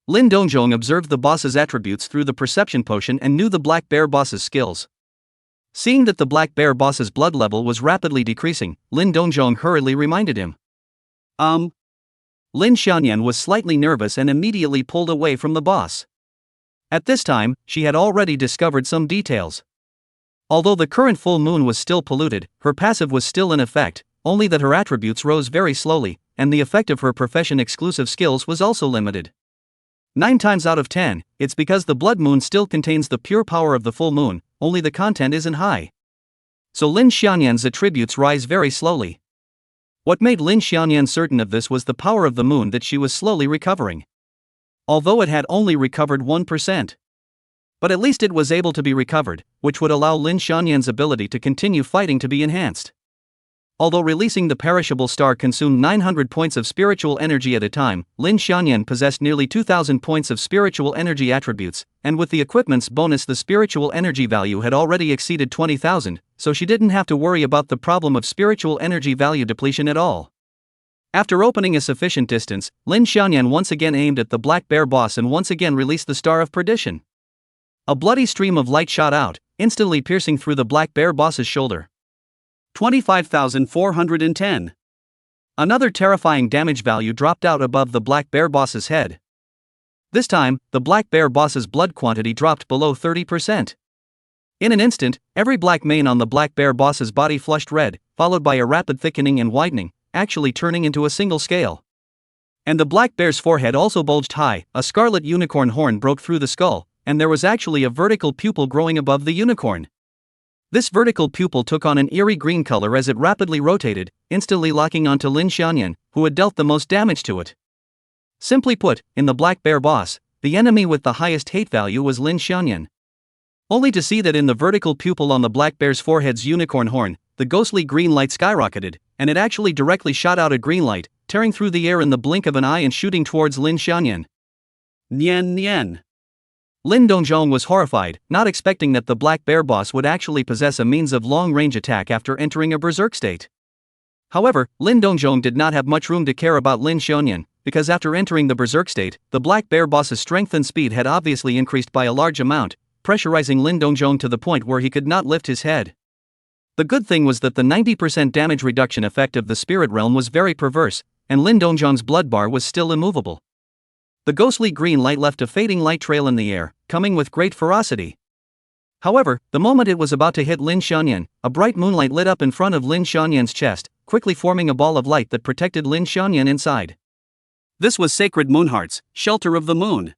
Lin Dongzhong observed the boss's attributes through the perception potion and knew the Black Bear boss's skills. Seeing that the Black Bear boss's blood level was rapidly decreasing, Lin Dongzhong hurriedly reminded him. Lin Xianyan was slightly nervous and immediately pulled away from the boss. At this time, she had already discovered some details. Although the current full moon was still polluted, her passive was still in effect, only that her attributes rose very slowly, and the effect of her profession-exclusive skills was also limited. 9 times out of 10, it's because the blood moon still contains the pure power of the full moon, only the content isn't high. So Lin Xianyan's attributes rise very slowly. What made Lin Xianyan certain of this was the power of the moon that she was slowly recovering. Although it had only recovered 1%. But at least it was able to be recovered, which would allow Lin Xianyan's ability to continue fighting to be enhanced. Although releasing the perishable star consumed 900 points of spiritual energy at a time, Lin Xianyan possessed nearly 2,000 points of spiritual energy attributes, and with the equipment's bonus the spiritual energy value had already exceeded 20,000, so she didn't have to worry about the problem of spiritual energy value depletion at all. After opening a sufficient distance, Lin Xianyan once again aimed at the Black Bear boss and once again released the Star of Perdition. A bloody stream of light shot out, instantly piercing through the Black Bear boss's shoulder. 25,410. Another terrifying damage value dropped out above the Black Bear boss's head. This time, the Black Bear boss's blood quantity dropped below 30%. In an instant, every black mane on the Black Bear boss's body flushed red, followed by a rapid thickening and widening, actually turning into a single scale. And the Black Bear's forehead also bulged high, a scarlet unicorn horn broke through the skull, and there was actually a vertical pupil growing above the unicorn. This vertical pupil took on an eerie green color as it rapidly rotated, instantly locking onto Lin Xianyan, who had dealt the most damage to it. Simply put, in the Black Bear boss, the enemy with the highest hate value was Lin Xianyan. Only to see that in the vertical pupil on the Black Bear's forehead's unicorn horn, the ghostly green light skyrocketed, and it actually directly shot out a green light, tearing through the air in the blink of an eye and shooting towards Lin Xianyan. Nian Nian. Lin Dongzhong was horrified, not expecting that the Black Bear boss would actually possess a means of long-range attack after entering a berserk state. However, Lin Dongzhong did not have much room to care about Lin Xianyan, because after entering the berserk state, the Black Bear boss's strength and speed had obviously increased by a large amount, pressurizing Lin Dongzhong to the point where he could not lift his head. The good thing was that the 90% damage reduction effect of the spirit realm was very perverse, and Lin Dongzhong's blood bar was still immovable. The ghostly green light left a fading light trail in the air, coming with great ferocity. However, the moment it was about to hit Lin Xianyan, a bright moonlight lit up in front of Lin Xianyan's chest, quickly forming a ball of light that protected Lin Xianyan inside. This was Sacred Moonheart's Shelter of the Moon.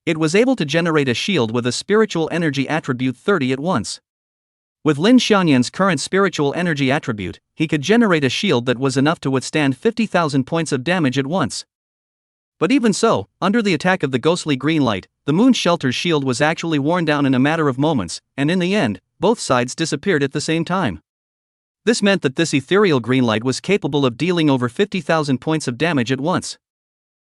It was able to generate a shield with a spiritual energy attribute 30 at once. With Lin Xianyan's current spiritual energy attribute, he could generate a shield that was enough to withstand 50,000 points of damage at once. But even so, under the attack of the ghostly green light, the Moon Shelter's shield was actually worn down in a matter of moments, and in the end, both sides disappeared at the same time. This meant that this ethereal green light was capable of dealing over 50,000 points of damage at once.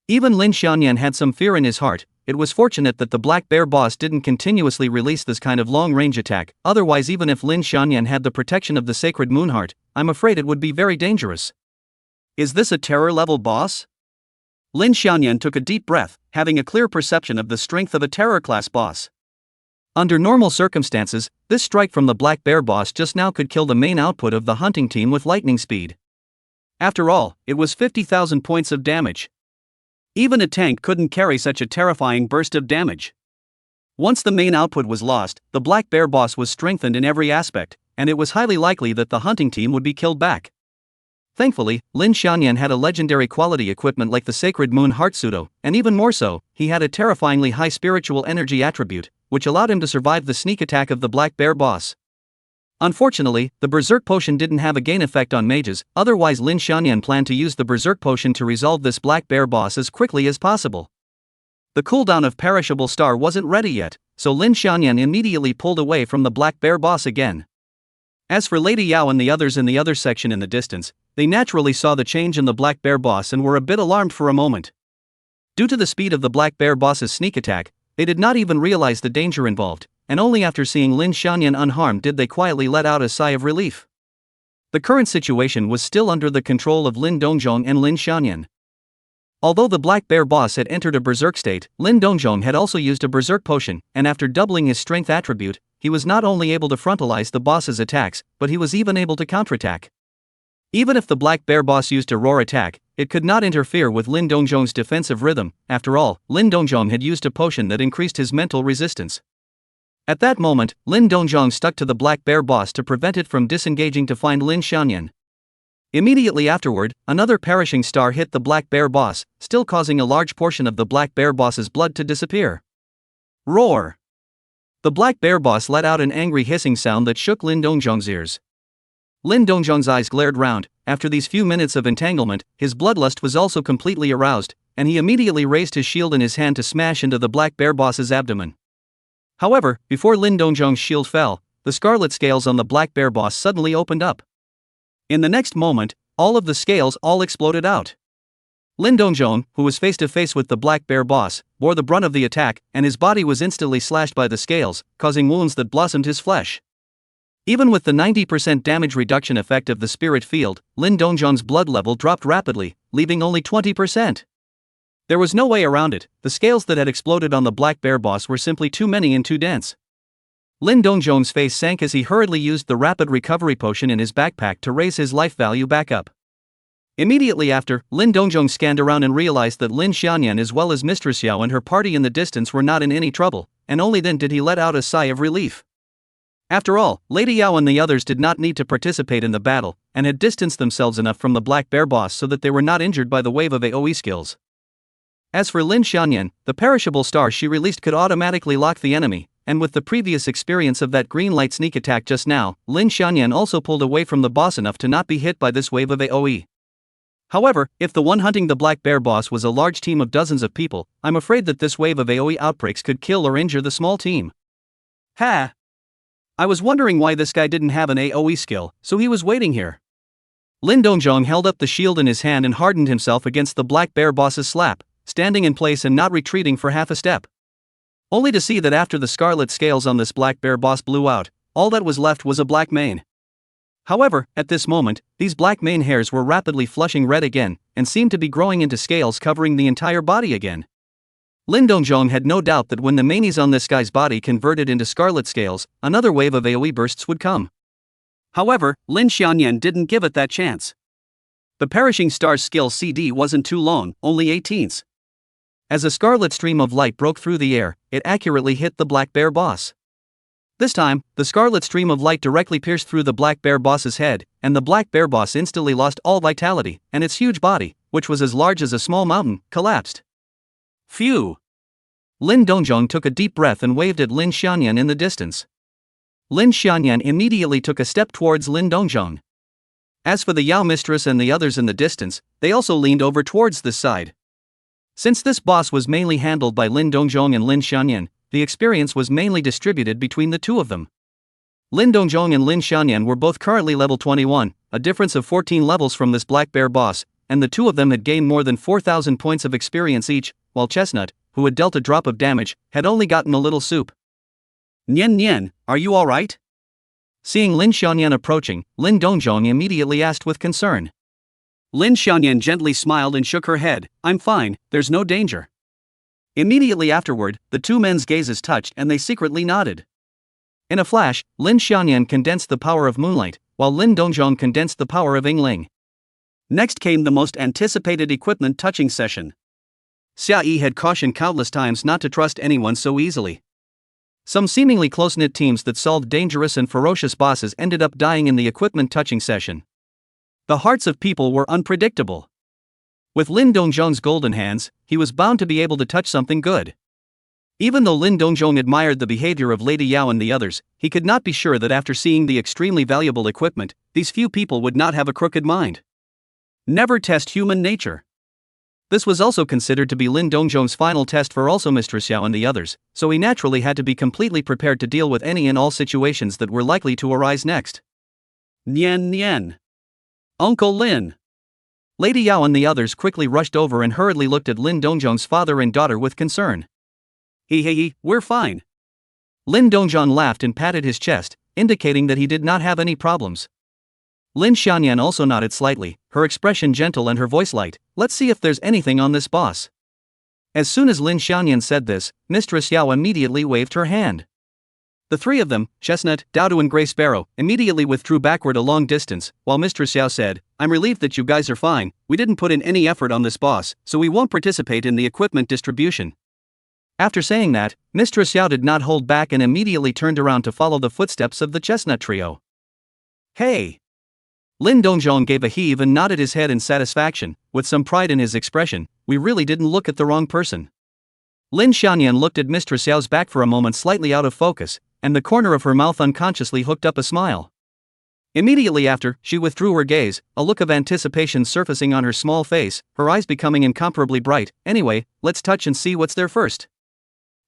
Even Lin Xianyan had some fear in his heart. It was fortunate that the Black Bear boss didn't continuously release this kind of long-range attack, otherwise even if Lin Xianyan had the protection of the Sacred Moonheart, I'm afraid it would be very dangerous. Is this a terror-level boss? Lin Xianyan took a deep breath, having a clear perception of the strength of a terror-class boss. Under normal circumstances, this strike from the Black Bear boss just now could kill the main output of the hunting team with lightning speed. After all, it was 50,000 points of damage. Even a tank couldn't carry such a terrifying burst of damage. Once the main output was lost, the Black Bear boss was strengthened in every aspect, and it was highly likely that the hunting team would be killed back. Thankfully, Lin Xianyan had a legendary quality equipment like the Sacred Moon Heart Pseudo, and even more so, he had a terrifyingly high spiritual energy attribute, which allowed him to survive the sneak attack of the Black Bear boss. Unfortunately, the Berserk Potion didn't have a gain effect on mages, otherwise Lin Xianyan planned to use the Berserk Potion to resolve this Black Bear boss as quickly as possible. The cooldown of Perishable Star wasn't ready yet, so Lin Xianyan immediately pulled away from the Black Bear boss again. As for Lady Yao and the others in the other section in the distance, they naturally saw the change in the Black Bear boss and were a bit alarmed for a moment. Due to the speed of the Black Bear boss's sneak attack, they did not even realize the danger involved, and only after seeing Lin Xianyan unharmed did they quietly let out a sigh of relief. The current situation was still under the control of Lin Dongzhong and Lin Xianyan. Although the Black Bear boss had entered a berserk state, Lin Dongzhong had also used a berserk potion, and after doubling his strength attribute, he was not only able to frontalize the boss's attacks, but he was even able to counterattack. Even if the Black Bear boss used a roar attack, it could not interfere with Lin Dongzhong's defensive rhythm. After all, Lin Dongzhong had used a potion that increased his mental resistance. At that moment, Lin Dongzhong stuck to the Black Bear boss to prevent it from disengaging to find Lin Xianyan. Immediately afterward, another perishing star hit the Black Bear boss, still causing a large portion of the Black Bear boss's blood to disappear. Roar! The Black Bear boss let out an angry hissing sound that shook Lin Dongzhong's ears. Lin Dongzhong's eyes glared round. After these few minutes of entanglement, his bloodlust was also completely aroused, and he immediately raised his shield in his hand to smash into the Black Bear boss's abdomen. However, before Lin Dongzhong's shield fell, the scarlet scales on the Black Bear boss suddenly opened up. In the next moment, all of the scales all exploded out. Lin Dongzhong, who was face to face with the Black Bear boss, bore the brunt of the attack, and his body was instantly slashed by the scales, causing wounds that blossomed his flesh. Even with the 90% damage reduction effect of the spirit field, Lin Dongzhong's blood level dropped rapidly, leaving only 20%. There was no way around it. The scales that had exploded on the Black Bear boss were simply too many and too dense. Lin Dongzhong's face sank as he hurriedly used the rapid recovery potion in his backpack to raise his life value back up. Immediately after, Lin Dongjong scanned around and realized that Lin Xianyan as well as Mistress Yao and her party in the distance were not in any trouble, and only then did he let out a sigh of relief. After all, Lady Yao and the others did not need to participate in the battle, and had distanced themselves enough from the Black Bear boss so that they were not injured by the wave of AoE skills. As for Lin Xianyan, the perishable star she released could automatically lock the enemy, and with the previous experience of that green light sneak attack just now, Lin Xianyan also pulled away from the boss enough to not be hit by this wave of AoE. However, if the one hunting the Black Bear boss was a large team of dozens of people, I'm afraid that this wave of AoE outbreaks could kill or injure the small team. Ha! I was wondering why this guy didn't have an AoE skill, so he was waiting here. Lin Dongjong held up the shield in his hand and hardened himself against the Black Bear boss's slap, standing in place and not retreating for half a step. Only to see that after the scarlet scales on this Black Bear boss blew out, all that was left was a black mane. However, at this moment, these black mane hairs were rapidly flushing red again, and seemed to be growing into scales covering the entire body again. Lin Dongjong had no doubt that when the manes on this guy's body converted into scarlet scales, another wave of AoE bursts would come. However, Lin Xianyan didn't give it that chance. The Perishing Star's skill CD wasn't too long, only 18ths. As a scarlet stream of light broke through the air, it accurately hit the Black Bear boss. This time, the scarlet stream of light directly pierced through the Black Bear boss's head, and the Black Bear boss instantly lost all vitality, and its huge body, which was as large as a small mountain, collapsed. Phew! Lin Dongjong took a deep breath and waved at Lin Xianyan in the distance. Lin Xianyan immediately took a step towards Lin Dongjong. As for the Yao mistress and the others in the distance, they also leaned over towards this side. Since this boss was mainly handled by Lin Dongjong and Lin Xianyan, the experience was mainly distributed between the two of them. Lin Dongjong and Lin Xianyan were both currently level 21, a difference of 14 levels from this Black Bear boss, and the two of them had gained more than 4,000 points of experience each, while Chestnut, who had dealt a drop of damage, had only gotten a little soup. Nian Nian, are you alright? Seeing Lin Xianyan approaching, Lin Dongjong immediately asked with concern. Lin Xianyan gently smiled and shook her head. I'm fine, there's no danger. Immediately afterward, the two men's gazes touched and they secretly nodded. In a flash, Lin Xianyan condensed the power of moonlight, while Lin Dongjong condensed the power of Yingling. Next came the most anticipated equipment touching session. Xia Yi had cautioned countless times not to trust anyone so easily. Some seemingly close-knit teams that solved dangerous and ferocious bosses ended up dying in the equipment touching session. The hearts of people were unpredictable. With Lin Dongjong's golden hands, he was bound to be able to touch something good. Even though Lin Dongjong admired the behavior of Lady Yao and the others, he could not be sure that after seeing the extremely valuable equipment, these few people would not have a crooked mind. Never test human nature. This was also considered to be Lin Dongjong's final test for also Mistress Yao and the others, so he naturally had to be completely prepared to deal with any and all situations that were likely to arise next. Nian Nian. Uncle Lin. Lady Yao and the others quickly rushed over and hurriedly looked at Lin Dongjong's father and daughter with concern. He, we're fine. Lin Dongjong laughed and patted his chest, indicating that he did not have any problems. Lin Xianyan also nodded slightly, her expression gentle and her voice light. Let's see if there's anything on this boss. As soon as Lin Xianyan said this, Mistress Yao immediately waved her hand. The three of them, Chestnut, Dowdu and Grey Sparrow, immediately withdrew backward a long distance, while Mistress Yao said, I'm relieved that you guys are fine, we didn't put in any effort on this boss, so we won't participate in the equipment distribution. After saying that, Mistress Yao did not hold back and immediately turned around to follow the footsteps of the Chestnut trio. Hey! Lin Dongjong gave a heave and nodded his head in satisfaction, with some pride in his expression. We really didn't look at the wrong person. Lin Xianyan looked at Mistress Yao's back for a moment, slightly out of focus, and the corner of her mouth unconsciously hooked up a smile. Immediately after, she withdrew her gaze, a look of anticipation surfacing on her small face, her eyes becoming incomparably bright. Anyway, let's touch and see what's there first.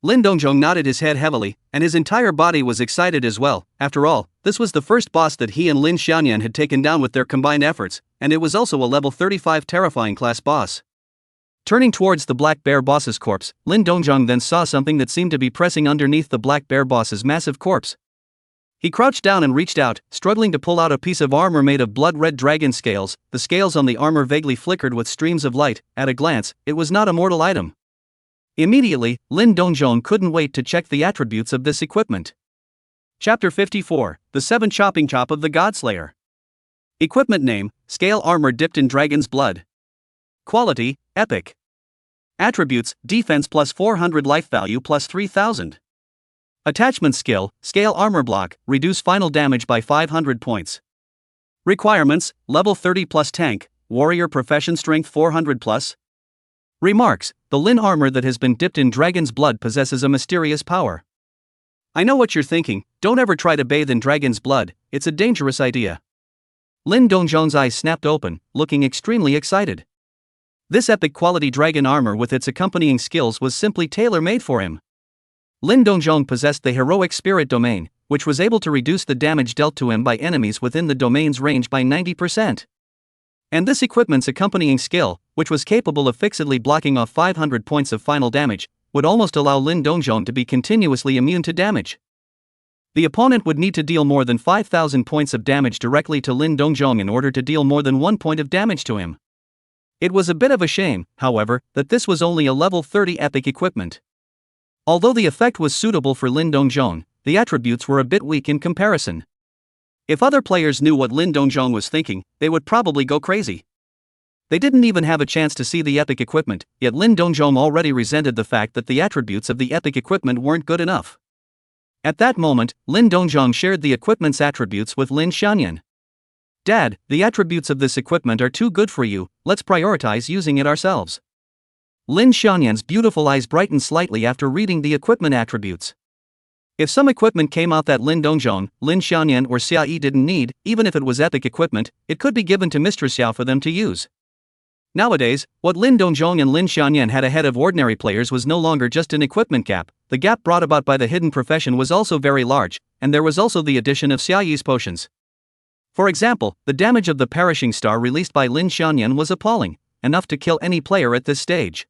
Lin Dongjong nodded his head heavily, and his entire body was excited as well. After all, this was the first boss that he and Lin Xianyan had taken down with their combined efforts, and it was also a level 35 terrifying class boss. Turning towards the Black Bear boss's corpse, Lin Dongjong then saw something that seemed to be pressing underneath the Black Bear boss's massive corpse. He crouched down and reached out, struggling to pull out a piece of armor made of blood-red dragon scales. The scales on the armor vaguely flickered with streams of light. At a glance, it was not a mortal item. Immediately, Lin Dongjong couldn't wait to check the attributes of this equipment. Chapter 54, The 7 Chopping Chop of the Godslayer. Equipment name, scale armor dipped in dragon's blood. Quality, epic. Attributes, defense plus 400 life value plus 3000. Attachment skill, scale armor block, reduce final damage by 500 points. Requirements, level 30 plus tank, warrior profession strength 400 plus. Remarks, the Lin armor that has been dipped in dragon's blood possesses a mysterious power. I know what you're thinking, don't ever try to bathe in dragon's blood, it's a dangerous idea. Lin Dongzhong's eyes snapped open, looking extremely excited. This epic quality dragon armor with its accompanying skills was simply tailor-made for him. Lin Dongzhong possessed the heroic spirit domain, which was able to reduce the damage dealt to him by enemies within the domain's range by 90%. And this equipment's accompanying skill, which was capable of fixedly blocking off 500 points of final damage, would almost allow Lin Dongzhong to be continuously immune to damage. The opponent would need to deal more than 5,000 points of damage directly to Lin Dongzhong in order to deal more than 1 point of damage to him. It was a bit of a shame, however, that this was only a level 30 epic equipment. Although the effect was suitable for Lin Dongzhong, the attributes were a bit weak in comparison. If other players knew what Lin Dongzhong was thinking, they would probably go crazy. They didn't even have a chance to see the epic equipment, yet Lin Dongzhong already resented the fact that the attributes of the epic equipment weren't good enough. At that moment, Lin Dongzhong shared the equipment's attributes with Lin Xianyan. Dad, the attributes of this equipment are too good for you, let's prioritize using it ourselves. Lin Xianyan's beautiful eyes brightened slightly after reading the equipment attributes. If some equipment came out that Lin Dongzhong, Lin Xianyan or Xia Yi didn't need, even if it was epic equipment, it could be given to Mistress Xiao for them to use. Nowadays, what Lin Dongzhong and Lin Xianyan had ahead of ordinary players was no longer just an equipment gap. The gap brought about by the hidden profession was also very large, and there was also the addition of Xia Yi's potions. For example, the damage of the perishing star released by Lin Xianyan was appalling, enough to kill any player at this stage.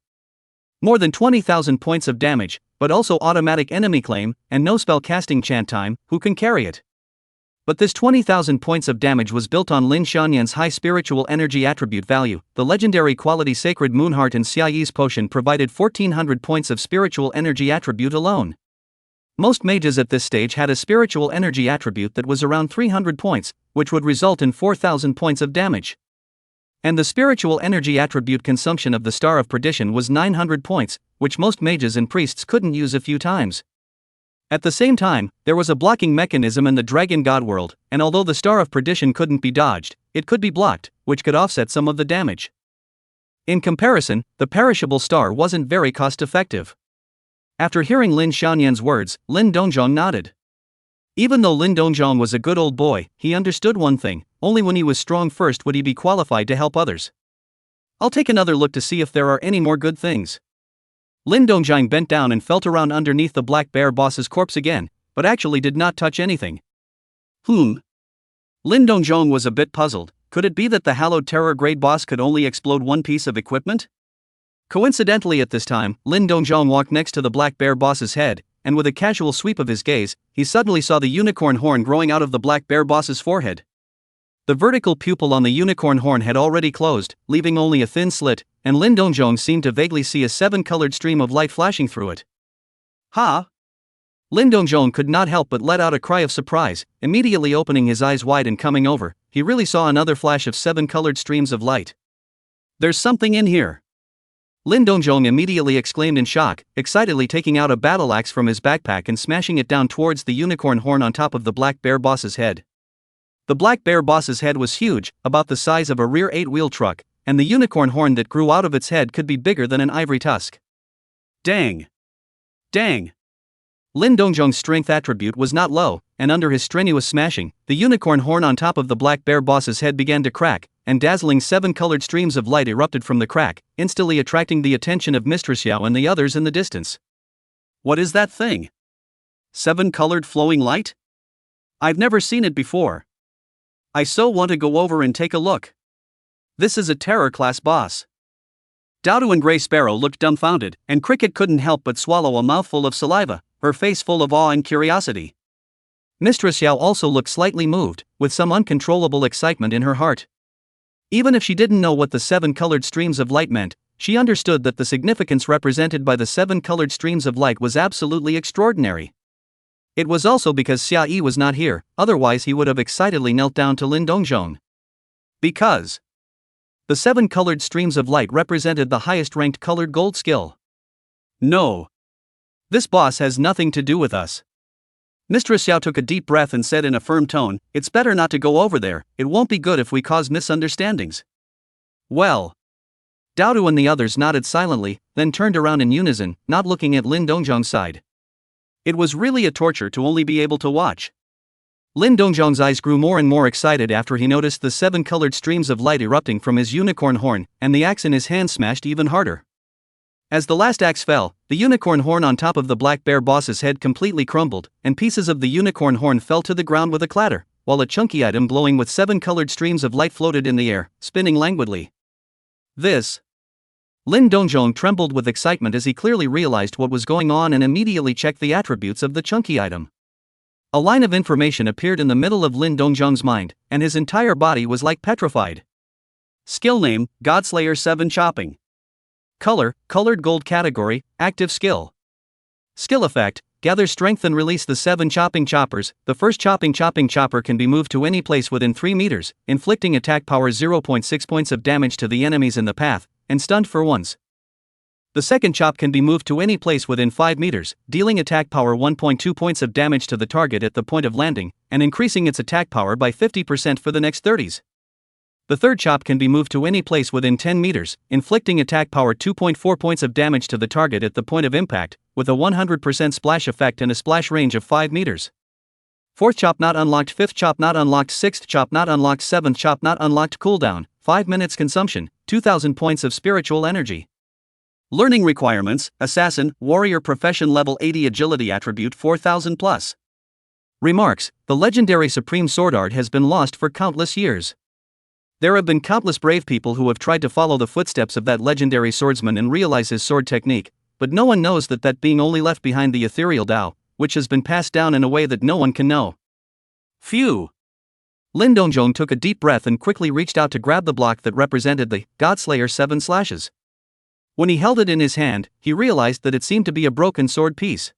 More than 20,000 points of damage, but also automatic enemy claim, and no spell casting chant time, who can carry it? But this 20,000 points of damage was built on Lin Xianyan's high spiritual energy attribute value. The legendary quality Sacred Moonheart and Xia Yi's potion provided 1,400 points of spiritual energy attribute alone. Most mages at this stage had a spiritual energy attribute that was around 300 points, which would result in 4,000 points of damage. And the spiritual energy attribute consumption of the Star of Perdition was 900 points, which most mages and priests couldn't use a few times. At the same time, there was a blocking mechanism in the Dragon God world, and although the Star of Perdition couldn't be dodged, it could be blocked, which could offset some of the damage. In comparison, the perishable star wasn't very cost-effective. After hearing Lin Xianyan's words, Lin Dongzhong nodded. Even though Lin Dongzhong was a good old boy, he understood one thing: only when he was strong first would he be qualified to help others. I'll take another look to see if there are any more good things. Lin Dongzhong bent down and felt around underneath the Black Bear boss's corpse again, but actually did not touch anything. Lin Dongzhong was a bit puzzled. Could it be that the Hallowed Terror grade boss could only explode one piece of equipment? Coincidentally at this time, Lin Dongzhong walked next to the Black Bear boss's head, and with a casual sweep of his gaze, he suddenly saw the unicorn horn growing out of the Black Bear boss's forehead. The vertical pupil on the unicorn horn had already closed, leaving only a thin slit, and Lin Dongzhong seemed to vaguely see a 7-colored stream of light flashing through it. Ha! Lin Dongzhong could not help but let out a cry of surprise, immediately opening his eyes wide and coming over. He really saw another flash of 7-colored streams of light. There's something in here! Lin Dongzhong immediately exclaimed in shock, excitedly taking out a battle axe from his backpack and smashing it down towards the unicorn horn on top of the Black Bear boss's head. The Black Bear boss's head was huge, about the size of a rear 8-wheel truck, and the unicorn horn that grew out of its head could be bigger than an ivory tusk. Dang! Dang! Lin Dongzhong's strength attribute was not low, and under his strenuous smashing, the unicorn horn on top of the Black Bear boss's head began to crack, and dazzling 7-colored streams of light erupted from the crack, instantly attracting the attention of Mistress Xiao and the others in the distance. What is that thing? 7-colored flowing light? I've never seen it before. I so want to go over and take a look. This is a terror-class boss. Dowdo and Grey Sparrow looked dumbfounded, and Cricket couldn't help but swallow a mouthful of saliva, her face full of awe and curiosity. Mistress Xiao also looked slightly moved, with some uncontrollable excitement in her heart. Even if she didn't know what the 7-colored streams of light meant, she understood that the significance represented by the 7-colored streams of light was absolutely extraordinary. It was also because Xia Yi was not here, otherwise he would have excitedly knelt down to Lin Dongzhong. Because the 7 colored streams of light represented the highest ranked colored gold skill. No. This boss has nothing to do with us. Mistress Xiao took a deep breath and said in a firm tone, "It's better not to go over there, it won't be good if we cause misunderstandings." Well. Daodu and the others nodded silently, then turned around in unison, not looking at Lin Dongzhong's side. It was really a torture to only be able to watch. Lin Dongzhong's eyes grew more and more excited after he noticed the 7 colored streams of light erupting from his unicorn horn, and the axe in his hand smashed even harder. As the last axe fell, the unicorn horn on top of the black bear boss's head completely crumbled, and pieces of the unicorn horn fell to the ground with a clatter, while a chunky item glowing with 7 colored streams of light floated in the air, spinning languidly. This. Lin Dongzhong trembled with excitement as he clearly realized what was going on and immediately checked the attributes of the chunky item. A line of information appeared in the middle of Lin Dongzhong's mind, and his entire body was like petrified. Skill name, Godslayer 7 Chopping. Color, colored gold category, active skill. Skill effect, gather strength and release the 7 chopping choppers. The first chopping chopper can be moved to any place within 3 meters, inflicting attack power 0.6 points of damage to the enemies in the path, and stunned for once. The second chop can be moved to any place within 5 meters, dealing attack power 1.2 points of damage to the target at the point of landing, and increasing its attack power by 50% for the next 30s. The third chop can be moved to any place within 10 meters, inflicting attack power 2.4 points of damage to the target at the point of impact, with a 100% splash effect and a splash range of 5 meters. Fourth chop not unlocked, fifth chop not unlocked, sixth chop not unlocked, seventh chop not unlocked. Cooldown, 5 minutes consumption, 2000 points of spiritual energy. Learning requirements, Assassin, Warrior Profession Level 80 Agility Attribute 4000 plus. Remarks, the legendary Supreme Sword Art has been lost for countless years. There have been countless brave people who have tried to follow the footsteps of that legendary swordsman and realize his sword technique, but no one knows that being only left behind the ethereal Tao, which has been passed down in a way that no one can know. Phew! Lin Dongzhong took a deep breath and quickly reached out to grab the block that represented the Godslayer 7 slashes. When he held it in his hand, he realized that it seemed to be a broken sword piece.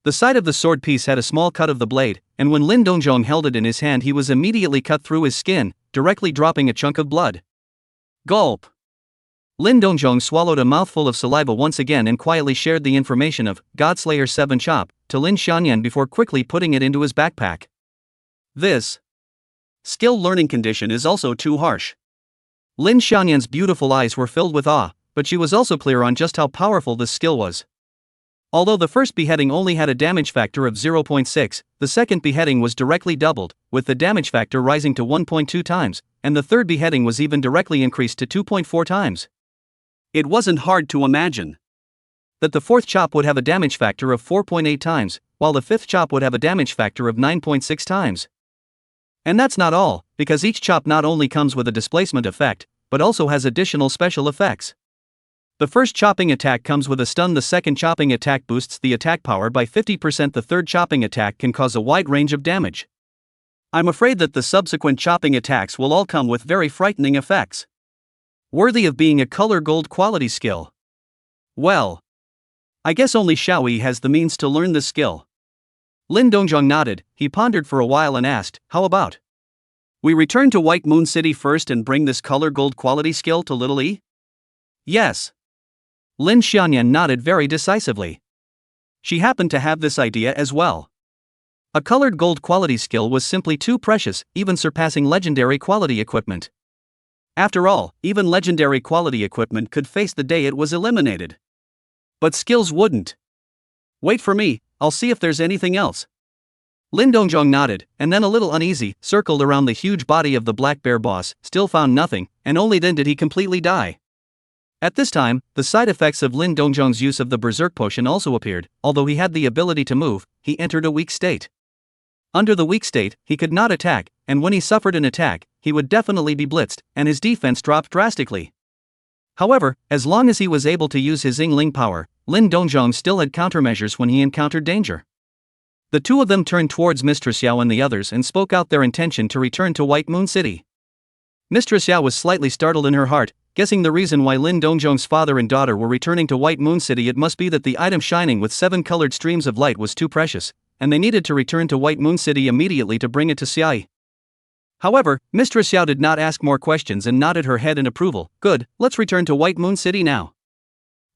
The side of the sword piece had a small cut of the blade, and when Lin Dongzhong held it in his hand, he was immediately cut through his skin, directly dropping a chunk of blood. Gulp! Lin Dongzhong swallowed a mouthful of saliva once again and quietly shared the information of Godslayer 7 Chop to Lin Xianyan before quickly putting it into his backpack. This skill learning condition is also too harsh. Lin Xianyan's beautiful eyes were filled with awe, but she was also clear on just how powerful this skill was. Although the first beheading only had a damage factor of 0.6, the second beheading was directly doubled, with the damage factor rising to 1.2 times, and the third beheading was even directly increased to 2.4 times. It wasn't hard to imagine that the fourth chop would have a damage factor of 4.8 times, while the fifth chop would have a damage factor of 9.6 times. And that's not all, because each chop not only comes with a displacement effect, but also has additional special effects. The first chopping attack comes with a stun, the second chopping attack boosts the attack power by 50%, the third chopping attack can cause a wide range of damage. I'm afraid that the subsequent chopping attacks will all come with very frightening effects. Worthy of being a color gold quality skill. Well, I guess only Xiaoyi has the means to learn this skill. Lin Dongzhong nodded, he pondered for a while and asked, how about we return to White Moon City first and bring this color gold quality skill to Little E? Yes. Lin Xianyan nodded very decisively. She happened to have this idea as well. A colored gold quality skill was simply too precious, even surpassing legendary quality equipment. After all, even legendary quality equipment could face the day it was eliminated. But skills wouldn't. Wait for me, I'll see if there's anything else. Lin Dongzhong nodded, and then a little uneasy, circled around the huge body of the black bear boss, still found nothing, and only then did he completely die. At this time, the side effects of Lin Dongzhong's use of the Berserk Potion also appeared. Although he had the ability to move, he entered a weak state. Under the weak state, he could not attack, and when he suffered an attack, he would definitely be blitzed, and his defense dropped drastically. However, as long as he was able to use his Yingling power, Lin Dongzhong still had countermeasures when he encountered danger. The two of them turned towards Mistress Xiao and the others and spoke out their intention to return to White Moon City. Mistress Xiao was slightly startled in her heart, guessing the reason why Lin Dongzhong's father and daughter were returning to White Moon City. It must be that the item shining with 7 colored streams of light was too precious, and they needed to return to White Moon City immediately to bring it to Xiai. However, Mistress Yao did not ask more questions and nodded her head in approval. Good, let's return to White Moon City now.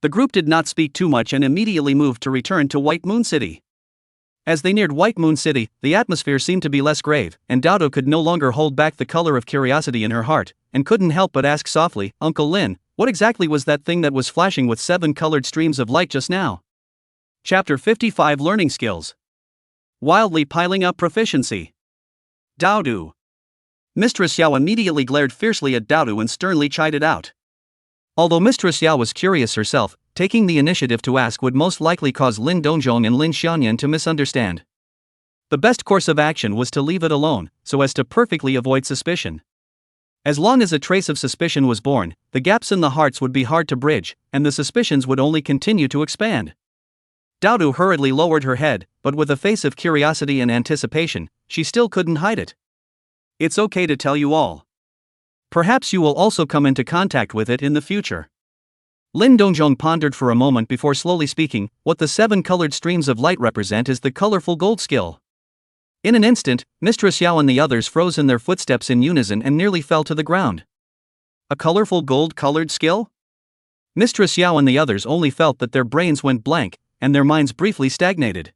The group did not speak too much and immediately moved to return to White Moon City. As they neared White Moon City, the atmosphere seemed to be less grave, and Dodo could no longer hold back the color of curiosity in her heart, and couldn't help but ask softly, Uncle Lin, what exactly was that thing that was flashing with 7 colored streams of light just now? Chapter 55 Learning Skills. Wildly piling up proficiency. Dodo. Mistress Yao immediately glared fiercely at Dodo and sternly chided out. Although Mistress Yao was curious herself, taking the initiative to ask would most likely cause Lin Dongzhong and Lin Xianyan to misunderstand. The best course of action was to leave it alone, so as to perfectly avoid suspicion. As long as a trace of suspicion was born, the gaps in the hearts would be hard to bridge, and the suspicions would only continue to expand. Dodo hurriedly lowered her head, but with a face of curiosity and anticipation, she still couldn't hide it. It's okay to tell you all. Perhaps you will also come into contact with it in the future. Lin Dongzhong pondered for a moment before slowly speaking. What the 7 colored streams of light represent is the colorful gold skill. In an instant, Mistress Yao and the others froze in their footsteps in unison and nearly fell to the ground. A colorful gold-colored skill? Mistress Yao and the others only felt that their brains went blank, and their minds briefly stagnated.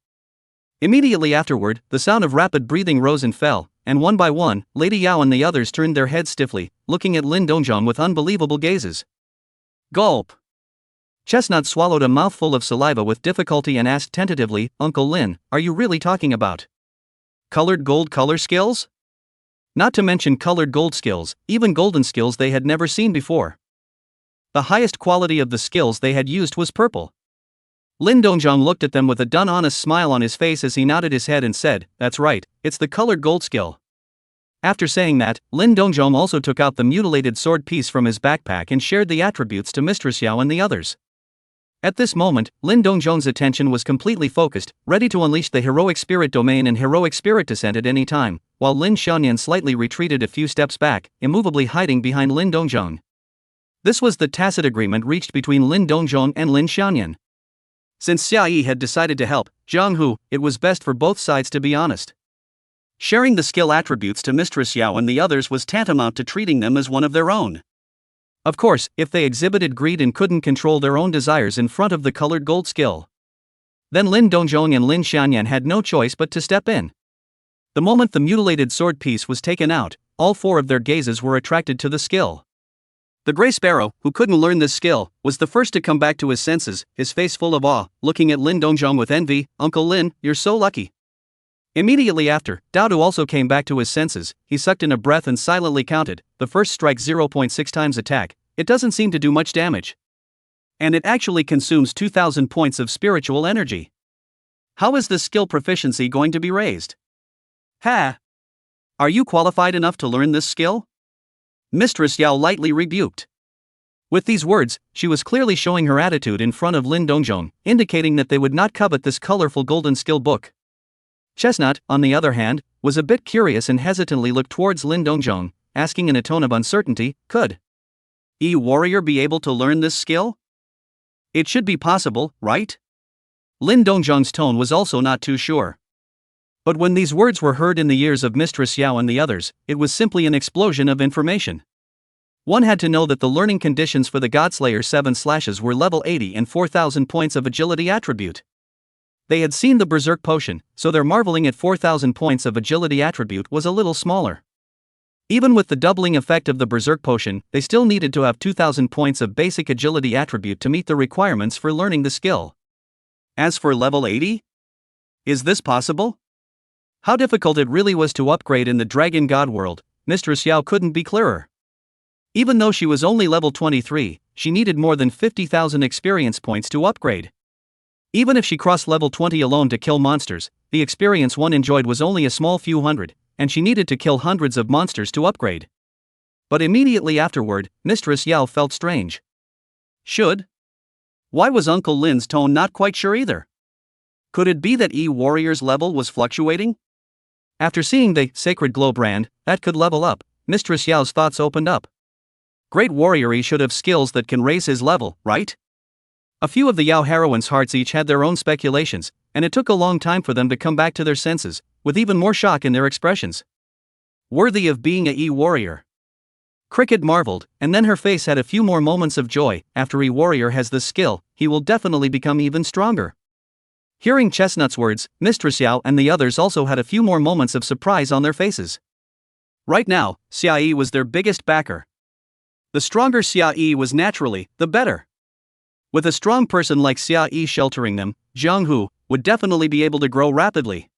Immediately afterward, the sound of rapid breathing rose and fell, and one by one, Lady Yao and the others turned their heads stiffly, looking at Lin Dongzhong with unbelievable gazes. Gulp! Chestnut swallowed a mouthful of saliva with difficulty and asked tentatively, Uncle Lin, are you really talking about colored gold color skills? Not to mention colored gold skills, even golden skills they had never seen before. The highest quality of the skills they had used was purple. Lin Dongzhong looked at them with a done honest smile on his face as he nodded his head and said, that's right, it's the colored gold skill. After saying that, Lin Dongzhong also took out the mutilated sword piece from his backpack and shared the attributes to Mistress Yao and the others. At this moment, Lin Dongzhong's attention was completely focused, ready to unleash the heroic spirit domain and heroic spirit descent at any time, while Lin Xianyan slightly retreated a few steps back, immovably hiding behind Lin Dongzhong. This was the tacit agreement reached between Lin Dongzhong and Lin Xianyan. Since Xia Yi had decided to help Zhang Hu, it was best for both sides to be honest. Sharing the skill attributes to Mistress Yao and the others was tantamount to treating them as one of their own. Of course, if they exhibited greed and couldn't control their own desires in front of the colored gold skill, then Lin Dongzhong and Lin Xianyan had no choice but to step in. The moment the mutilated sword piece was taken out, all 4 of their gazes were attracted to the skill. The Gray Sparrow, who couldn't learn this skill, was the first to come back to his senses, his face full of awe, looking at Lin Dongzhong with envy. Uncle Lin, you're so lucky. Immediately after, Dodo also came back to his senses. He sucked in a breath and silently counted, the first strike 0.6 times attack, it doesn't seem to do much damage. And it actually consumes 2,000 points of spiritual energy. How is this skill proficiency going to be raised? Ha! Are you qualified enough to learn this skill? Mistress Yao lightly rebuked. With these words, she was clearly showing her attitude in front of Lin Dongzhong, indicating that they would not covet this colorful golden skill book. Chestnut, on the other hand, was a bit curious and hesitantly looked towards Lin Dongzhong, asking in a tone of uncertainty, could warrior be able to learn this skill? It should be possible, right? Lin Dongzhong's tone was also not too sure. But when these words were heard in the ears of Mistress Yao and the others, it was simply an explosion of information. One had to know that the learning conditions for the Godslayer 7 slashes were level 80 and 4,000 points of agility attribute. They had seen the Berserk potion, so their marveling at 4,000 points of agility attribute was a little smaller. Even with the doubling effect of the Berserk potion, they still needed to have 2,000 points of basic agility attribute to meet the requirements for learning the skill. As for level 80? Is this possible? How difficult it really was to upgrade in the Dragon God world, Mistress Yao couldn't be clearer. Even though she was only level 23, she needed more than 50,000 experience points to upgrade. Even if she crossed level 20 alone to kill monsters, the experience one enjoyed was only a small few hundred, and she needed to kill hundreds of monsters to upgrade. But immediately afterward, Mistress Yao felt strange. Why was Uncle Lin's tone not quite sure either? Could it be that warrior's level was fluctuating? After seeing the Sacred Glow brand that could level up, Mistress Yao's thoughts opened up. Great warrior should have skills that can raise his level, right? A few of the Yao heroines' hearts each had their own speculations, and it took a long time for them to come back to their senses, with even more shock in their expressions. Worthy of being a E-warrior. Cricket marveled, and then her face had a few more moments of joy. After E-warrior has this skill, he will definitely become even stronger. Hearing Chestnut's words, Mistress Yao and the others also had a few more moments of surprise on their faces. Right now, Xia Yi was their biggest backer. The stronger Xia Yi was naturally, the better. With a strong person like Xia Yi sheltering them, Jiang Hu would definitely be able to grow rapidly.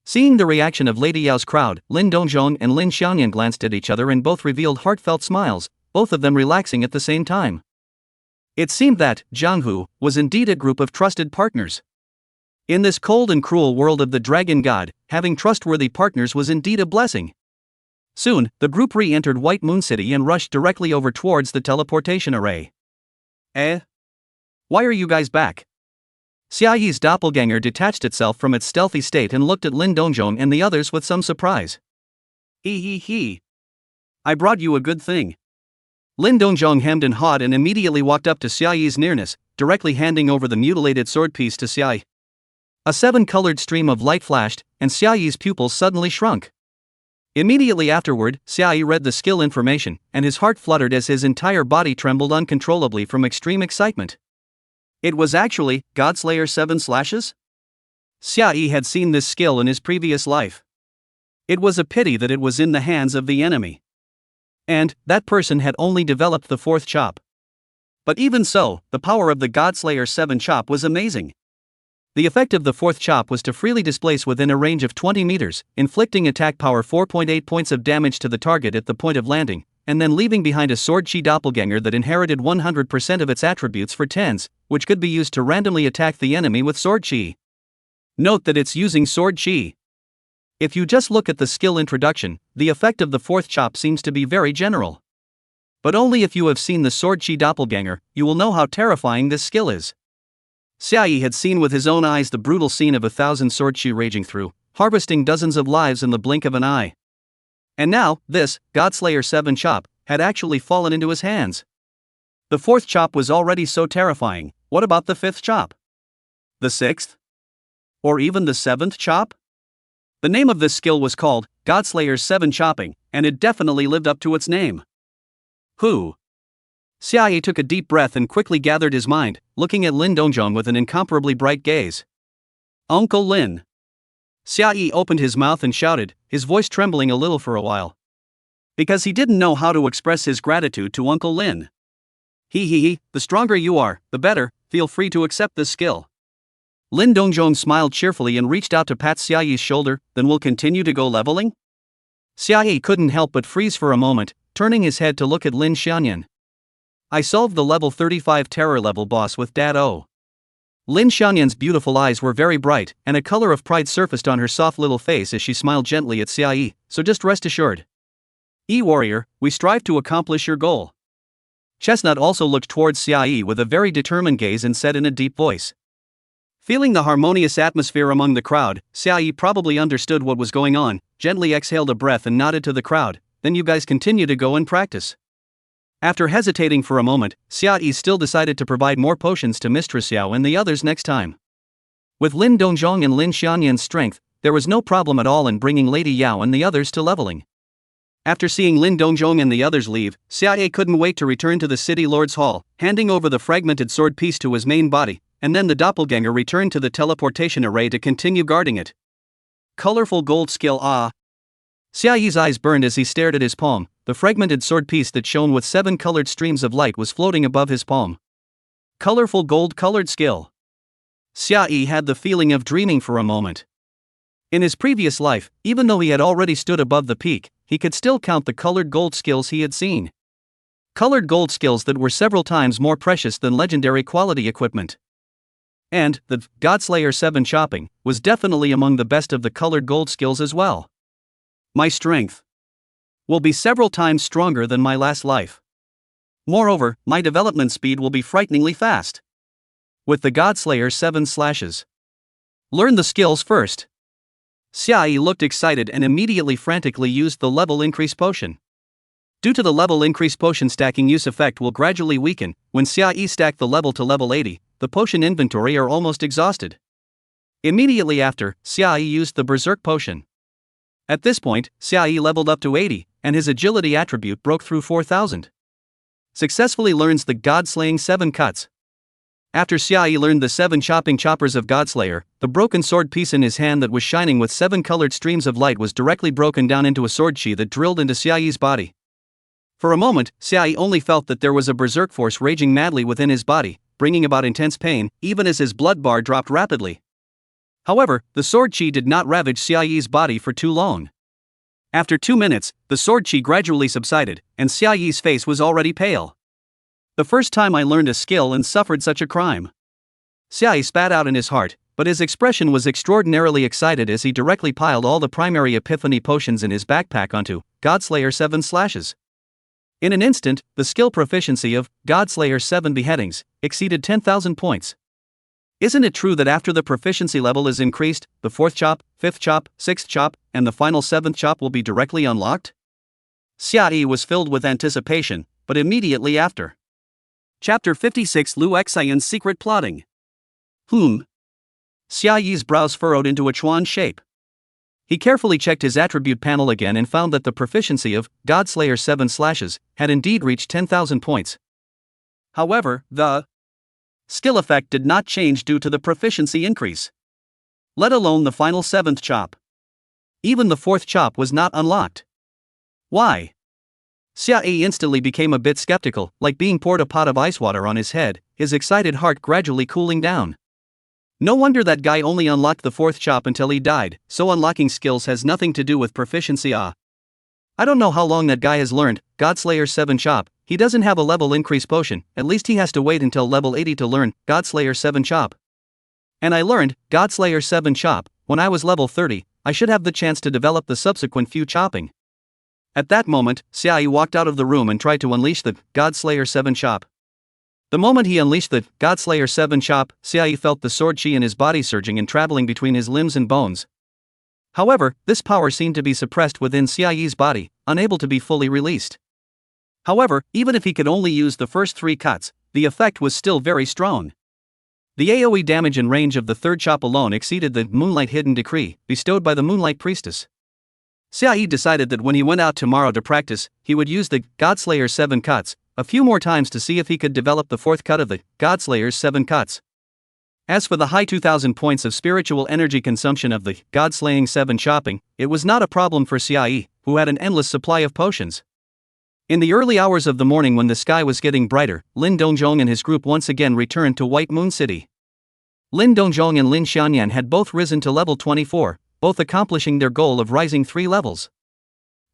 Seeing the reaction of Lady Yao's crowd, Lin Dongzhong and Lin Xiaoyan glanced at each other and both revealed heartfelt smiles, both of them relaxing at the same time. It seemed that Jiang Hu was indeed a group of trusted partners. In this cold and cruel world of the Dragon God, having trustworthy partners was indeed a blessing. Soon, the group re-entered White Moon City and rushed directly over towards the teleportation array. Why are you guys back? Xia Yi's doppelganger detached itself from its stealthy state and looked at Lin Dongzhong and the others with some surprise. He. I brought you a good thing. Lin Dongzhong hemmed and hawed and immediately walked up to Xia Yi's nearness, directly handing over the mutilated sword piece to Xia Yi. A 7-colored stream of light flashed, and Xia Yi's pupils suddenly shrunk. Immediately afterward, Xia Yi read the skill information, and his heart fluttered as his entire body trembled uncontrollably from extreme excitement. It was actually Godslayer 7 Slashes? Xia Yi had seen this skill in his previous life. It was a pity that it was in the hands of the enemy. And that person had only developed the 4th chop. But even so, the power of the Godslayer 7 chop was amazing. The effect of the 4th chop was to freely displace within a range of 20 meters, inflicting attack power 4.8 points of damage to the target at the point of landing, and then leaving behind a sword chi doppelganger that inherited 100% of its attributes for 10s, which could be used to randomly attack the enemy with sword chi. Note that it's using sword chi. If you just look at the skill introduction, the effect of the 4th chop seems to be very general. But only if you have seen the sword chi doppelganger, you will know how terrifying this skill is. Xia Yi had seen with his own eyes the brutal scene of 1,000 sword chi raging through, harvesting dozens of lives in the blink of an eye. And now, this, Godslayer 7 chop, had actually fallen into his hands. The 4th chop was already so terrifying, what about the 5th chop? The 6th? Or even the 7th chop? The name of this skill was called Godslayer 7 chopping, and it definitely lived up to its name. Who? Xia Yi took a deep breath and quickly gathered his mind, looking at Lin Dongzhong with an incomparably bright gaze. Uncle Lin. Xia Yi opened his mouth and shouted, his voice trembling a little for a while. Because he didn't know how to express his gratitude to Uncle Lin. The stronger you are, the better, feel free to accept this skill. Lin Dongzhong smiled cheerfully and reached out to pat Xia Yi's shoulder, then we'll continue to go leveling? Xia Yi couldn't help but freeze for a moment, turning his head to look at Lin Xiaoyan. I solved the level 35 terror level boss with Dad O. Lin Xiaoyan's beautiful eyes were very bright, and a color of pride surfaced on her soft little face as she smiled gently at Xia Yi, so just rest assured. E-warrior, we strive to accomplish your goal. Chestnut also looked towards Xia Yi with a very determined gaze and said in a deep voice. Feeling the harmonious atmosphere among the crowd, Xia Yi probably understood what was going on, gently exhaled a breath and nodded to the crowd, then you guys continue to go and practice. After hesitating for a moment, Xia Yi still decided to provide more potions to Mistress Yao and the others next time. With Lin Dongzhong and Lin Xiaoyan's strength, there was no problem at all in bringing Lady Yao and the others to leveling. After seeing Lin Dongzhong and the others leave, Xia Yi couldn't wait to return to the City Lord's Hall, handing over the fragmented sword piece to his main body, and then the doppelganger returned to the teleportation array to continue guarding it. Colorful gold skill Xia Yi's eyes burned as he stared at his palm. The fragmented sword piece that shone with 7 colored streams of light was floating above his palm. Colorful gold-colored skill. Xia Yi had the feeling of dreaming for a moment. In his previous life, even though he had already stood above the peak, he could still count the colored gold skills he had seen. Colored gold skills that were several times more precious than legendary quality equipment. And the Godslayer 7 chopping was definitely among the best of the colored gold skills as well. My strength will be several times stronger than my last life. Moreover, my development speed will be frighteningly fast. With the Godslayer 7 slashes. Learn the skills first. Xia Yi looked excited and immediately frantically used the level increase potion. Due to the level increase potion stacking use effect will gradually weaken, when Xia Yi stacked the level to level 80, the potion inventory are almost exhausted. Immediately after, Xia Yi used the Berserk potion. At this point, Xiaoyi leveled up to 80, and his agility attribute broke through 4000. Successfully learns the God-slaying 7 cuts. After Xiaoyi learned the 7 chopping choppers of Godslayer, the broken sword piece in his hand that was shining with 7 colored streams of light was directly broken down into a sword chi that drilled into Xiaoyi's body. For a moment, Xiaoyi only felt that there was a berserk force raging madly within his body, bringing about intense pain, even as his blood bar dropped rapidly. However, the sword chi did not ravage Xiaoyi's body for too long. After 2 minutes, the sword chi gradually subsided, and Xiaoyi's face was already pale. The first time I learned a skill and suffered such a crime. Xiaoyi spat out in his heart, but his expression was extraordinarily excited as he directly piled all the primary epiphany potions in his backpack onto Godslayer 7 slashes. In an instant, the skill proficiency of Godslayer 7 beheadings exceeded 10,000 points. Isn't it true that after the proficiency level is increased, the 4th chop, 5th chop, 6th chop, and the final 7th chop will be directly unlocked? Xiaoyi was filled with anticipation, but immediately after. Chapter 56 Lu Xian's Secret Plotting. Xiaoyi's brows furrowed into a Chuan shape. He carefully checked his attribute panel again and found that the proficiency of Godslayer 7 slashes had indeed reached 10,000 points. However, the skill effect did not change due to the proficiency increase. Let alone the final 7th chop. Even the 4th chop was not unlocked. Why? Xiaoyi instantly became a bit skeptical, like being poured a pot of ice water on his head, his excited heart gradually cooling down. No wonder that guy only unlocked the 4th chop until he died, so unlocking skills has nothing to do with proficiency. I don't know how long that guy has learned Godslayer 7 chop. He doesn't have a level increase potion, at least he has to wait until level 80 to learn Godslayer 7 chop. And I learned Godslayer 7 chop when I was level 30, I should have the chance to develop the subsequent few chopping. At that moment, Xiaoyi walked out of the room and tried to unleash the Godslayer 7 chop. The moment he unleashed the Godslayer 7 chop, Xiaoyi felt the sword chi in his body surging and traveling between his limbs and bones. However, this power seemed to be suppressed within Xiaoyi's body, unable to be fully released. However, even if he could only use the first 3 cuts, the effect was still very strong. The AoE damage and range of the 3rd chop alone exceeded the Moonlight Hidden Decree, bestowed by the Moonlight Priestess. Xiaoyi decided that when he went out tomorrow to practice, he would use the Godslayer 7 cuts a few more times to see if he could develop the 4th cut of the Godslayer's 7 cuts. As for the high 2,000 points of spiritual energy consumption of the Godslaying 7 chopping, it was not a problem for Xiaoyi, who had an endless supply of potions. In the early hours of the morning when the sky was getting brighter, Lin Dongzhong and his group once again returned to White Moon City. Lin Dongzhong and Lin Xianyan had both risen to level 24, both accomplishing their goal of rising 3 levels.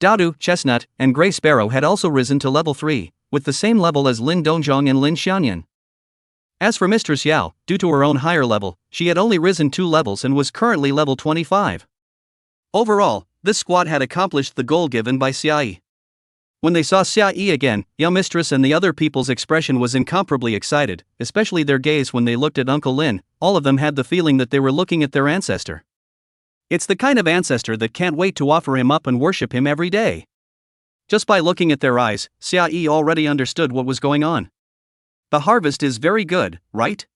Daodu, Chestnut, and Grey Sparrow had also risen to level 3, with the same level as Lin Dongzhong and Lin Xianyan. As for Mistress Yao, due to her own higher level, she had only risen 2 levels and was currently level 25. Overall, this squad had accomplished the goal given by Xiaoyi. When they saw Xiaoyi again, Yao Mistress and the other people's expression was incomparably excited, especially their gaze when they looked at Uncle Lin. All of them had the feeling that they were looking at their ancestor. It's the kind of ancestor that can't wait to offer him up and worship him every day. Just by looking at their eyes, Xiaoyi already understood what was going on. The harvest is very good, right?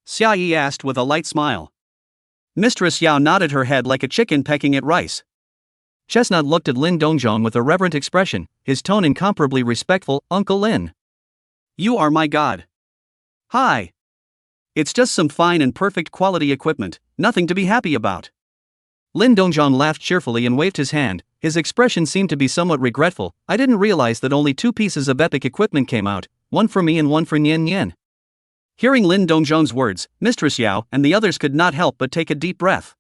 Xiaoyi asked with a light smile. Mistress Yao nodded her head like a chicken pecking at rice. Chestnut looked at Lin Dongzhong with a reverent expression, his tone incomparably respectful. Uncle Lin. You are my god. Hi. It's just some fine and perfect quality equipment, nothing to be happy about. Lin Dongzhong laughed cheerfully and waved his hand. His expression seemed to be somewhat regretful. I didn't realize that only 2 pieces of epic equipment came out, one for me and one for Nian Nian. Hearing Lin Dongzhong's words, Mistress Yao and the others could not help but take a deep breath.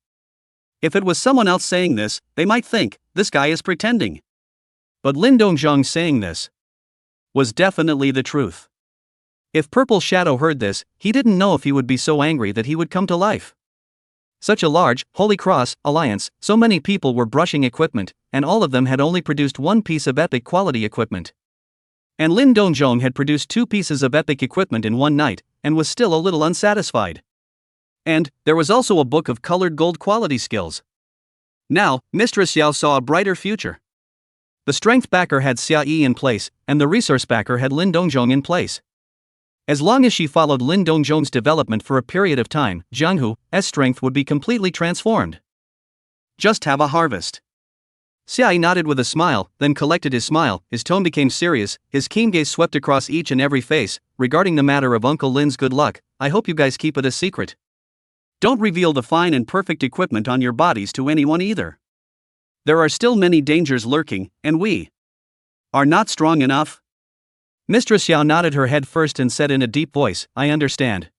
If it was someone else saying this, they might think, this guy is pretending. But Lin Dongzhong saying this was definitely the truth. If Purple Shadow heard this, he didn't know if he would be so angry that he would come to life. Such a large, Holy Cross, alliance, so many people were brushing equipment, and all of them had only produced 1 piece of epic quality equipment. And Lin Dongzhong had produced 2 pieces of epic equipment in one night, and was still a little unsatisfied. And there was also a book of colored gold quality skills. Now, Mistress Yao saw a brighter future. The strength backer had Xiaoyi in place, and the resource backer had Lin Dongzhong in place. As long as she followed Lin Dongzhong's development for a period of time, Jianghu's strength would be completely transformed. Just have a harvest. Xiaoyi nodded with a smile, then collected his smile, his tone became serious, his keen gaze swept across each and every face. Regarding the matter of Uncle Lin's good luck, I hope you guys keep it a secret. Don't reveal the fine and perfect equipment on your bodies to anyone either. There are still many dangers lurking, and we are not strong enough. Mistress Xiao nodded her head first and said in a deep voice, I understand.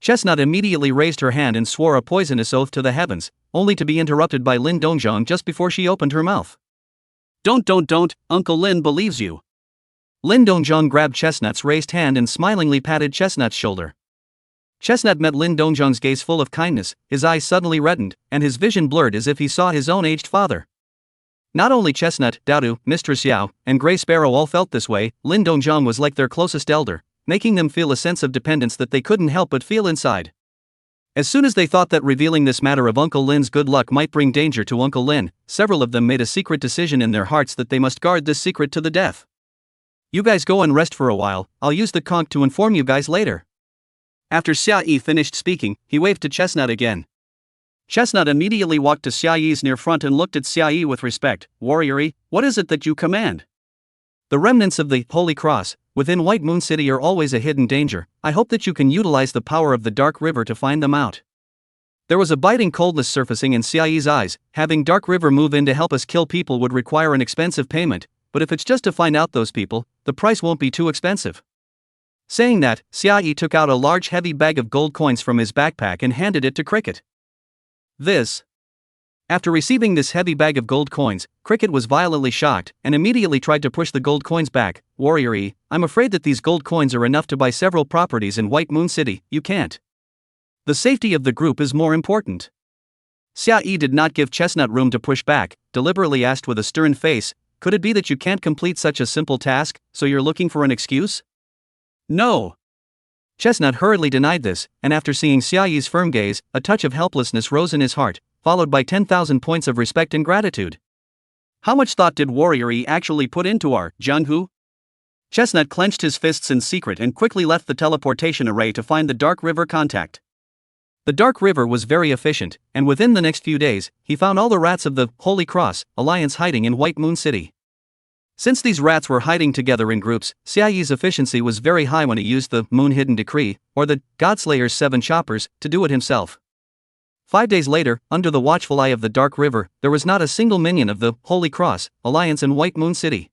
Chestnut immediately raised her hand and swore a poisonous oath to the heavens, only to be interrupted by Lin Dongzhong just before she opened her mouth. Don't, Uncle Lin believes you. Lin Dongzhong grabbed Chestnut's raised hand and smilingly patted Chestnut's shoulder. Chestnut met Lin Dongzhong's gaze full of kindness, his eyes suddenly reddened, and his vision blurred as if he saw his own aged father. Not only Chestnut, Daodu, Mistress Xiao, and Grey Sparrow all felt this way, Lin Dongzhong was like their closest elder, making them feel a sense of dependence that they couldn't help but feel inside. As soon as they thought that revealing this matter of Uncle Lin's good luck might bring danger to Uncle Lin, several of them made a secret decision in their hearts that they must guard this secret to the death. You guys go and rest for a while, I'll use the conch to inform you guys later. After Xia Yi finished speaking, he waved to Chestnut again. Chestnut immediately walked to Xia Yi's near front and looked at Xia Yi with respect. Warrior Yi, what is it that you command? The remnants of the Holy Cross within White Moon City are always a hidden danger. I hope that you can utilize the power of the Dark River to find them out. There was a biting coldness surfacing in Xia Yi's eyes. Having Dark River move in to help us kill people would require an expensive payment, but if it's just to find out those people, the price won't be too expensive. Saying that, Xia Yi took out a large heavy bag of gold coins from his backpack and handed it to Cricket. After receiving this heavy bag of gold coins, Cricket was violently shocked and immediately tried to push the gold coins back. Warrior Yi, I'm afraid that these gold coins are enough to buy several properties in White Moon City. You can't. The safety of the group is more important. Xia Yi did not give Chestnut room to push back, deliberately asked with a stern face, could it be that you can't complete such a simple task, so you're looking for an excuse? No. Chestnut hurriedly denied this, and after seeing Xia Yi's firm gaze, a touch of helplessness rose in his heart, followed by 10,000 points of respect and gratitude. How much thought did Warrior Yi actually put into our Jianghu? Chestnut clenched his fists in secret and quickly left the teleportation array to find the Dark River contact. The Dark River was very efficient, and within the next few days, he found all the rats of the Holy Cross Alliance hiding in White Moon City. Since these rats were hiding together in groups, Xia Yi's efficiency was very high when he used the Moon Hidden Decree, or the Godslayer's 7 choppers, to do it himself. 5 days later, under the watchful eye of the Dark River, there was not a single minion of the Holy Cross Alliance in White Moon City.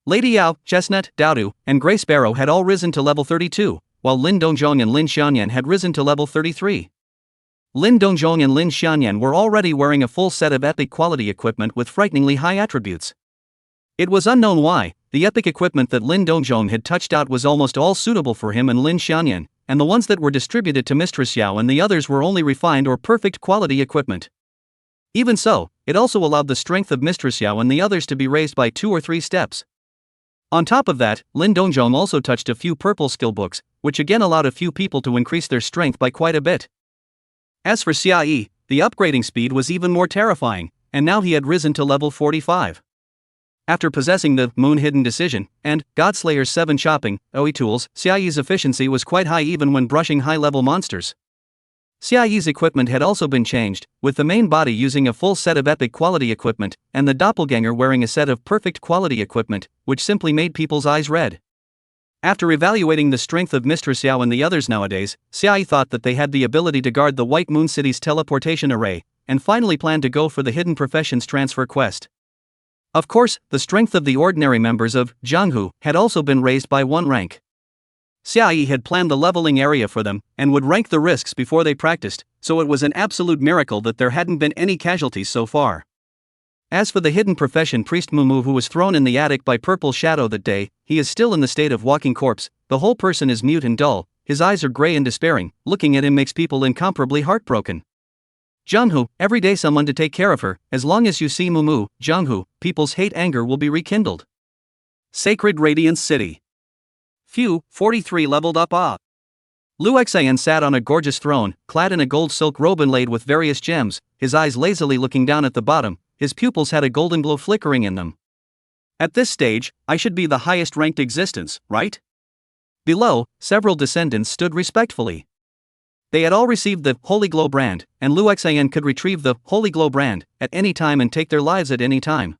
Lady Yao, Chestnut, Daodu, and Grey Sparrow had all risen to level 32, while Lin Dongzhong and Lin Xianyan had risen to level 33. Lin Dongzhong and Lin Xianyan were already wearing a full set of epic quality equipment with frighteningly high attributes. It was unknown why, the epic equipment that Lin Dongzhong had touched out was almost all suitable for him and Lin Xianyan, and the ones that were distributed to Mistress Xiao and the others were only refined or perfect quality equipment. Even so, it also allowed the strength of Mistress Xiao and the others to be raised by 2 or 3 steps. On top of that, Lin Dongzhong also touched a few purple skill books, which again allowed a few people to increase their strength by quite a bit. As for Xia Yi, the upgrading speed was even more terrifying, and now he had risen to level 45. After possessing the Moon Hidden Decision and Godslayer's 7 chopping OE tools, Xia Yi's efficiency was quite high even when brushing high-level monsters. Xia Yi's equipment had also been changed, with the main body using a full set of epic quality equipment, and the doppelganger wearing a set of perfect quality equipment, which simply made people's eyes red. After evaluating the strength of Mistress Xiao and the others nowadays, Xia Yi thought that they had the ability to guard the White Moon City's teleportation array, and finally planned to go for the Hidden Professions transfer quest. Of course, the strength of the ordinary members of Jianghu had also been raised by 1 rank. Xia Yi had planned the leveling area for them, and would rank the risks before they practiced, so it was an absolute miracle that there hadn't been any casualties so far. As for the hidden profession priest Mumu who was thrown in the attic by Purple Shadow that day, he is still in the state of walking corpse, the whole person is mute and dull, his eyes are grey and despairing, looking at him makes people incomparably heartbroken. Jianghu, every day someone to take care of her, as long as you see Mumu, Jianghu, people's hate anger will be rekindled. Sacred Radiance City. Phew, 43 leveled up Lu Xian sat on a gorgeous throne, clad in a gold silk robe inlaid with various gems, his eyes lazily looking down at the bottom, his pupils had a golden glow flickering in them. At this stage, I should be the highest ranked existence, right? Below, several descendants stood respectfully. They had all received the Holy Glow brand, and Lu Xian could retrieve the Holy Glow brand at any time and take their lives at any time.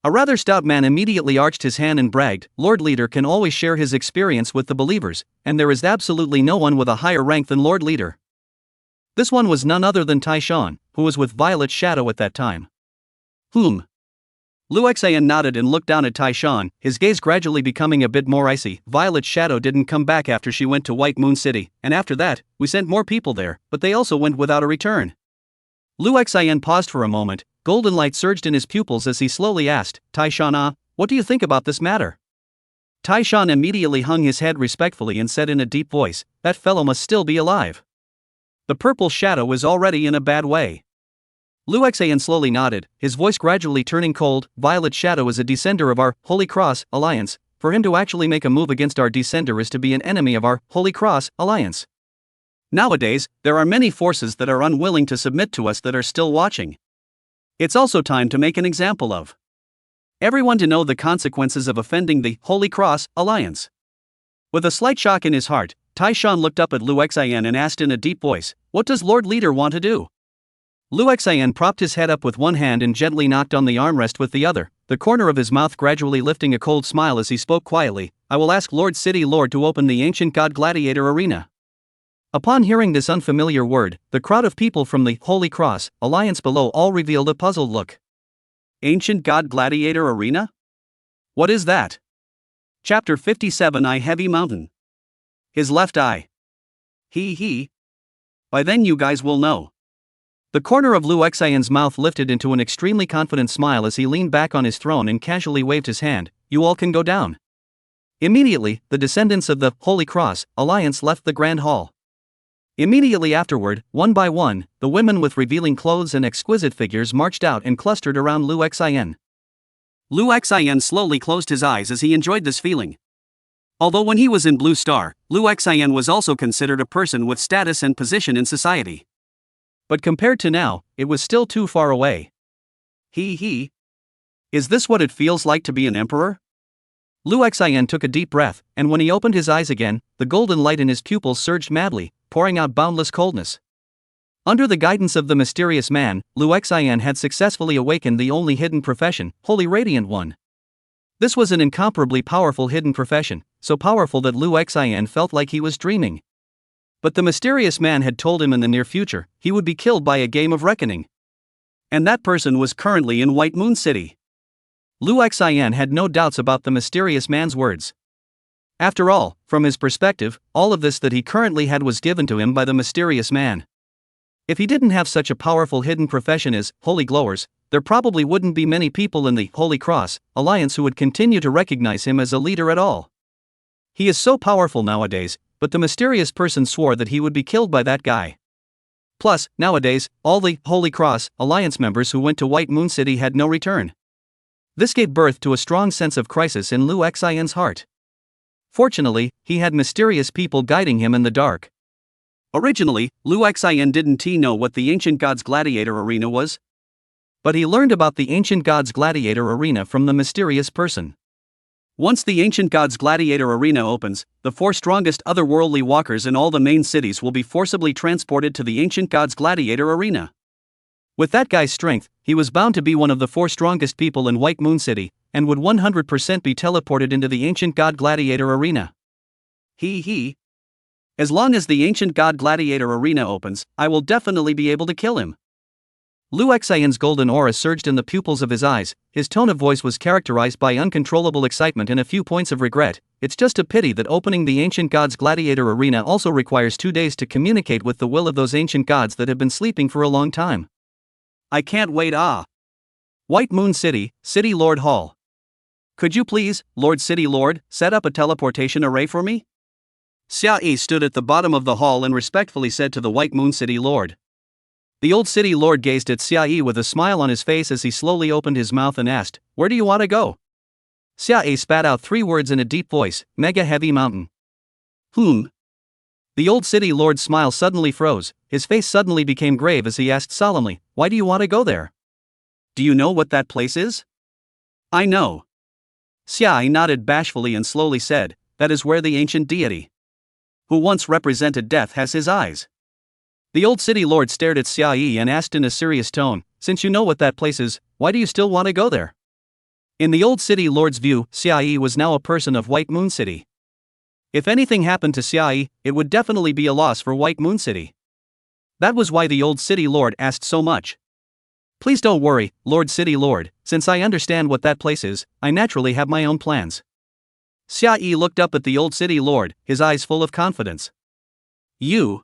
A rather stout man immediately arched his hand and bragged, "Lord Leader can always share his experience with the believers, and there is absolutely no one with a higher rank than Lord Leader." This one was none other than Tai Shan, who was with Violet Shadow at that time. Lu Xian nodded and looked down at Tai Shan, his gaze gradually becoming a bit more icy. "Violet Shadow didn't come back after she went to White Moon City, and after that, we sent more people there, but they also went without a return." Lu Xian paused for a moment. Golden light surged in his pupils as he slowly asked, "Tai Shan, what do you think about this matter?" Tai Shan immediately hung his head respectfully and said in a deep voice, "That fellow must still be alive. The purple shadow is already in a bad way." Lu Xian slowly nodded, his voice gradually turning cold. "Violet Shadow is a descender of our Holy Cross Alliance. For him to actually make a move against our descender is to be an enemy of our Holy Cross Alliance. Nowadays, there are many forces that are unwilling to submit to us that are still watching. It's also time to make an example of everyone to know the consequences of offending the Holy Cross Alliance." With a slight shock in his heart, Tai Shan looked up at Lu Xian and asked in a deep voice, "What does Lord Leader want to do?" Lu Xian propped his head up with one hand and gently knocked on the armrest with the other, the corner of his mouth gradually lifting a cold smile as he spoke quietly. "I will ask Lord City Lord to open the ancient god Gladiator Arena." Upon hearing this unfamiliar word, the crowd of people from the Holy Cross Alliance below all revealed a puzzled look. Ancient God Gladiator Arena? What is that? Chapter 57 Eye Heavy Mountain. His left eye. He. By then you guys will know. The corner of Lu Xian's mouth lifted into an extremely confident smile as he leaned back on his throne and casually waved his hand. "You all can go down." Immediately, the descendants of the Holy Cross Alliance left the Grand Hall. Immediately afterward, one by one, the women with revealing clothes and exquisite figures marched out and clustered around Lu Xian. Lu Xian slowly closed his eyes as he enjoyed this feeling. Although when he was in Blue Star, Lu Xian was also considered a person with status and position in society. But compared to now, it was still too far away. He. Is this what it feels like to be an emperor? Lu Xian took a deep breath, and when he opened his eyes again, the golden light in his pupils surged madly, pouring out boundless coldness. Under the guidance of the mysterious man, Lu Xian had successfully awakened the only hidden profession, Holy Radiant One. This was an incomparably powerful hidden profession, so powerful that Lu Xian felt like he was dreaming. But the mysterious man had told him in the near future, he would be killed by a game of reckoning. And that person was currently in White Moon City. Lu Xian had no doubts about the mysterious man's words. After all, from his perspective, all of this that he currently had was given to him by the mysterious man. If he didn't have such a powerful hidden profession as Holy Glowers, there probably wouldn't be many people in the Holy Cross Alliance who would continue to recognize him as a leader at all. He is so powerful nowadays, but the mysterious person swore that he would be killed by that guy. Plus, nowadays, all the Holy Cross Alliance members who went to White Moon City had no return. This gave birth to a strong sense of crisis in Lu Xian's heart. Fortunately, he had mysterious people guiding him in the dark. Originally, Lu Xian didn't know what the Ancient Gods Gladiator Arena was. But he learned about the Ancient Gods Gladiator Arena from the mysterious person. Once the Ancient Gods Gladiator Arena opens, the 4 strongest otherworldly walkers in all the main cities will be forcibly transported to the Ancient Gods Gladiator Arena. With that guy's strength, he was bound to be one of the 4 strongest people in White Moon City, and would 100% be teleported into the Ancient God Gladiator Arena. He. As long as the Ancient God Gladiator Arena opens, I will definitely be able to kill him. Lu Xian's golden aura surged in the pupils of his eyes, his tone of voice was characterized by uncontrollable excitement and a few points of regret. It's just a pity that opening the Ancient Gods Gladiator Arena also requires 2 days to communicate with the will of those ancient gods that have been sleeping for a long time. I can't wait. White Moon City, City Lord Hall. Could you please, Lord City Lord, set up a teleportation array for me? Xia Yi stood at the bottom of the hall and respectfully said to the White Moon City Lord. The old city lord gazed at Xia Yi with a smile on his face as he slowly opened his mouth and asked, "Where do you want to go?" Xia Yi spat out 3 words in a deep voice, "Mega Heavy Mountain." The old city lord's smile suddenly froze, his face suddenly became grave as he asked solemnly, "Why do you want to go there? Do you know what that place is?" "I know." Xia Yi nodded bashfully and slowly said, "That is where the ancient deity, who once represented death, has his eyes. The old city lord stared at Xia Yi and asked in a serious tone, "Since you know what that place is, why do you still want to go there?" In the old city lord's view, Xia Yi was now a person of White Moon City. If anything happened to Xia Yi, it would definitely be a loss for White Moon City. That was why the old city lord asked so much. "Please don't worry, Lord City Lord, since I understand what that place is, I naturally have my own plans." Xia Yi looked up at the old city lord, his eyes full of confidence. "You?"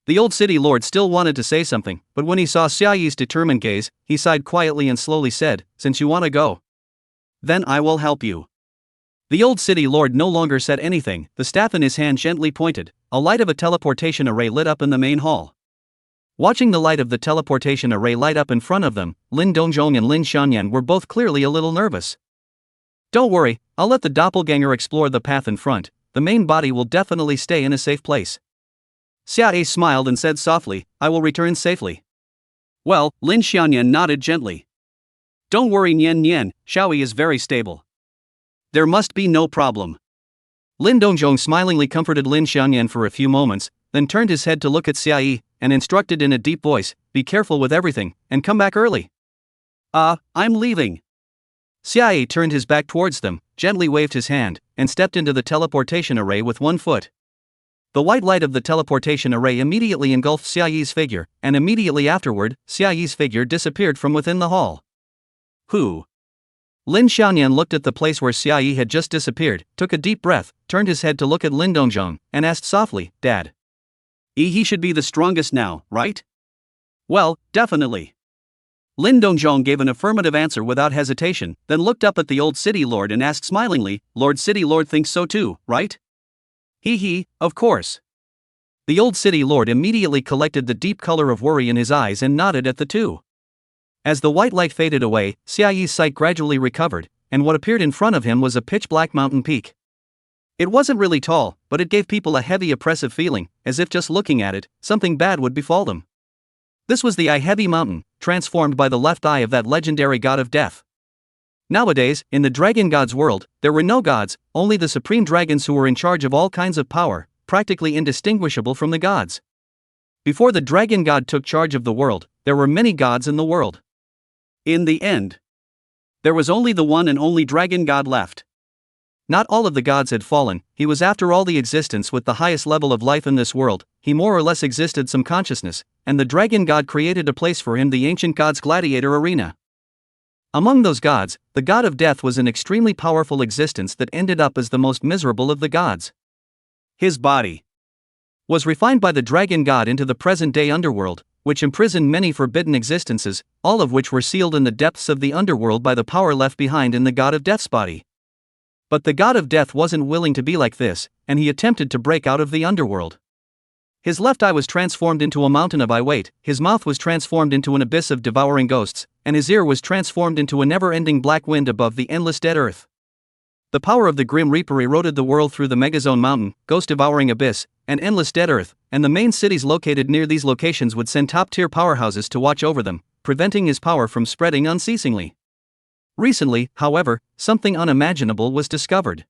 The old city lord still wanted to say something, but when he saw Xia Yi's determined gaze, he sighed quietly and slowly said, "Since you want to go, then I will help you." The old city lord no longer said anything, the staff in his hand gently pointed. A light of a teleportation array lit up in the main hall. Watching the light of the teleportation array light up in front of them, Lin Dongzhong and Lin Xianyan were both clearly a little nervous. "Don't worry, I'll let the doppelganger explore the path in front, the main body will definitely stay in a safe place." Xia Yi smiled and said softly, "I will return safely." "Well," Lin Xianyan nodded gently. "Don't worry Nian Nian, Xiaoyi is very stable. There must be no problem." Lin Dongzhong smilingly comforted Lin Xianyan for a few moments, then turned his head to look at Xia Yi, and instructed in a deep voice, "Be careful with everything, and come back early." I'm leaving." Xia Yi turned his back towards them, gently waved his hand, and stepped into the teleportation array with one foot. The white light of the teleportation array immediately engulfed Xia Yi's figure, and immediately afterward, Xia Yi's figure disappeared from within the hall. "Who?" Lin Xianyan looked at the place where Xia Yi had just disappeared, took a deep breath, turned his head to look at Lin Dongzhong, and asked softly, "Dad? He should be the strongest now, right?" "Well, definitely." Lin Dongzhong gave an affirmative answer without hesitation, then looked up at the old city lord and asked smilingly, "Lord City Lord thinks so too, right?" Of course." The old city lord immediately collected the deep color of worry in his eyes and nodded at the two. As the white light faded away, Xia Yi's sight gradually recovered, and what appeared in front of him was a pitch-black mountain peak. It wasn't really tall, but it gave people a heavy oppressive feeling, as if just looking at it, something bad would befall them. This was the Eye-Heavy Mountain, transformed by the left eye of that legendary god of death. Nowadays, in the dragon god's world, there were no gods, only the supreme dragons who were in charge of all kinds of power, practically indistinguishable from the gods. Before the dragon god took charge of the world, there were many gods in the world. In the end, there was only the one and only dragon god left. Not all of the gods had fallen, he was after all the existence with the highest level of life in this world, he more or less existed some consciousness, and the dragon god created a place for him, the ancient god's Gladiator Arena. Among those gods, the god of death was an extremely powerful existence that ended up as the most miserable of the gods. His body was refined by the dragon god into the present-day underworld, which imprisoned many forbidden existences, all of which were sealed in the depths of the underworld by the power left behind in the god of death's body. But the god of death wasn't willing to be like this, and he attempted to break out of the underworld. His left eye was transformed into a mountain of eye weight, his mouth was transformed into an abyss of devouring ghosts, and his ear was transformed into a never-ending black wind above the endless dead earth. The power of the Grim Reaper eroded the world through the Megazone Mountain, ghost-devouring abyss, and endless dead earth, and the main cities located near these locations would send top-tier powerhouses to watch over them, preventing his power from spreading unceasingly. Recently, however, something unimaginable was discovered.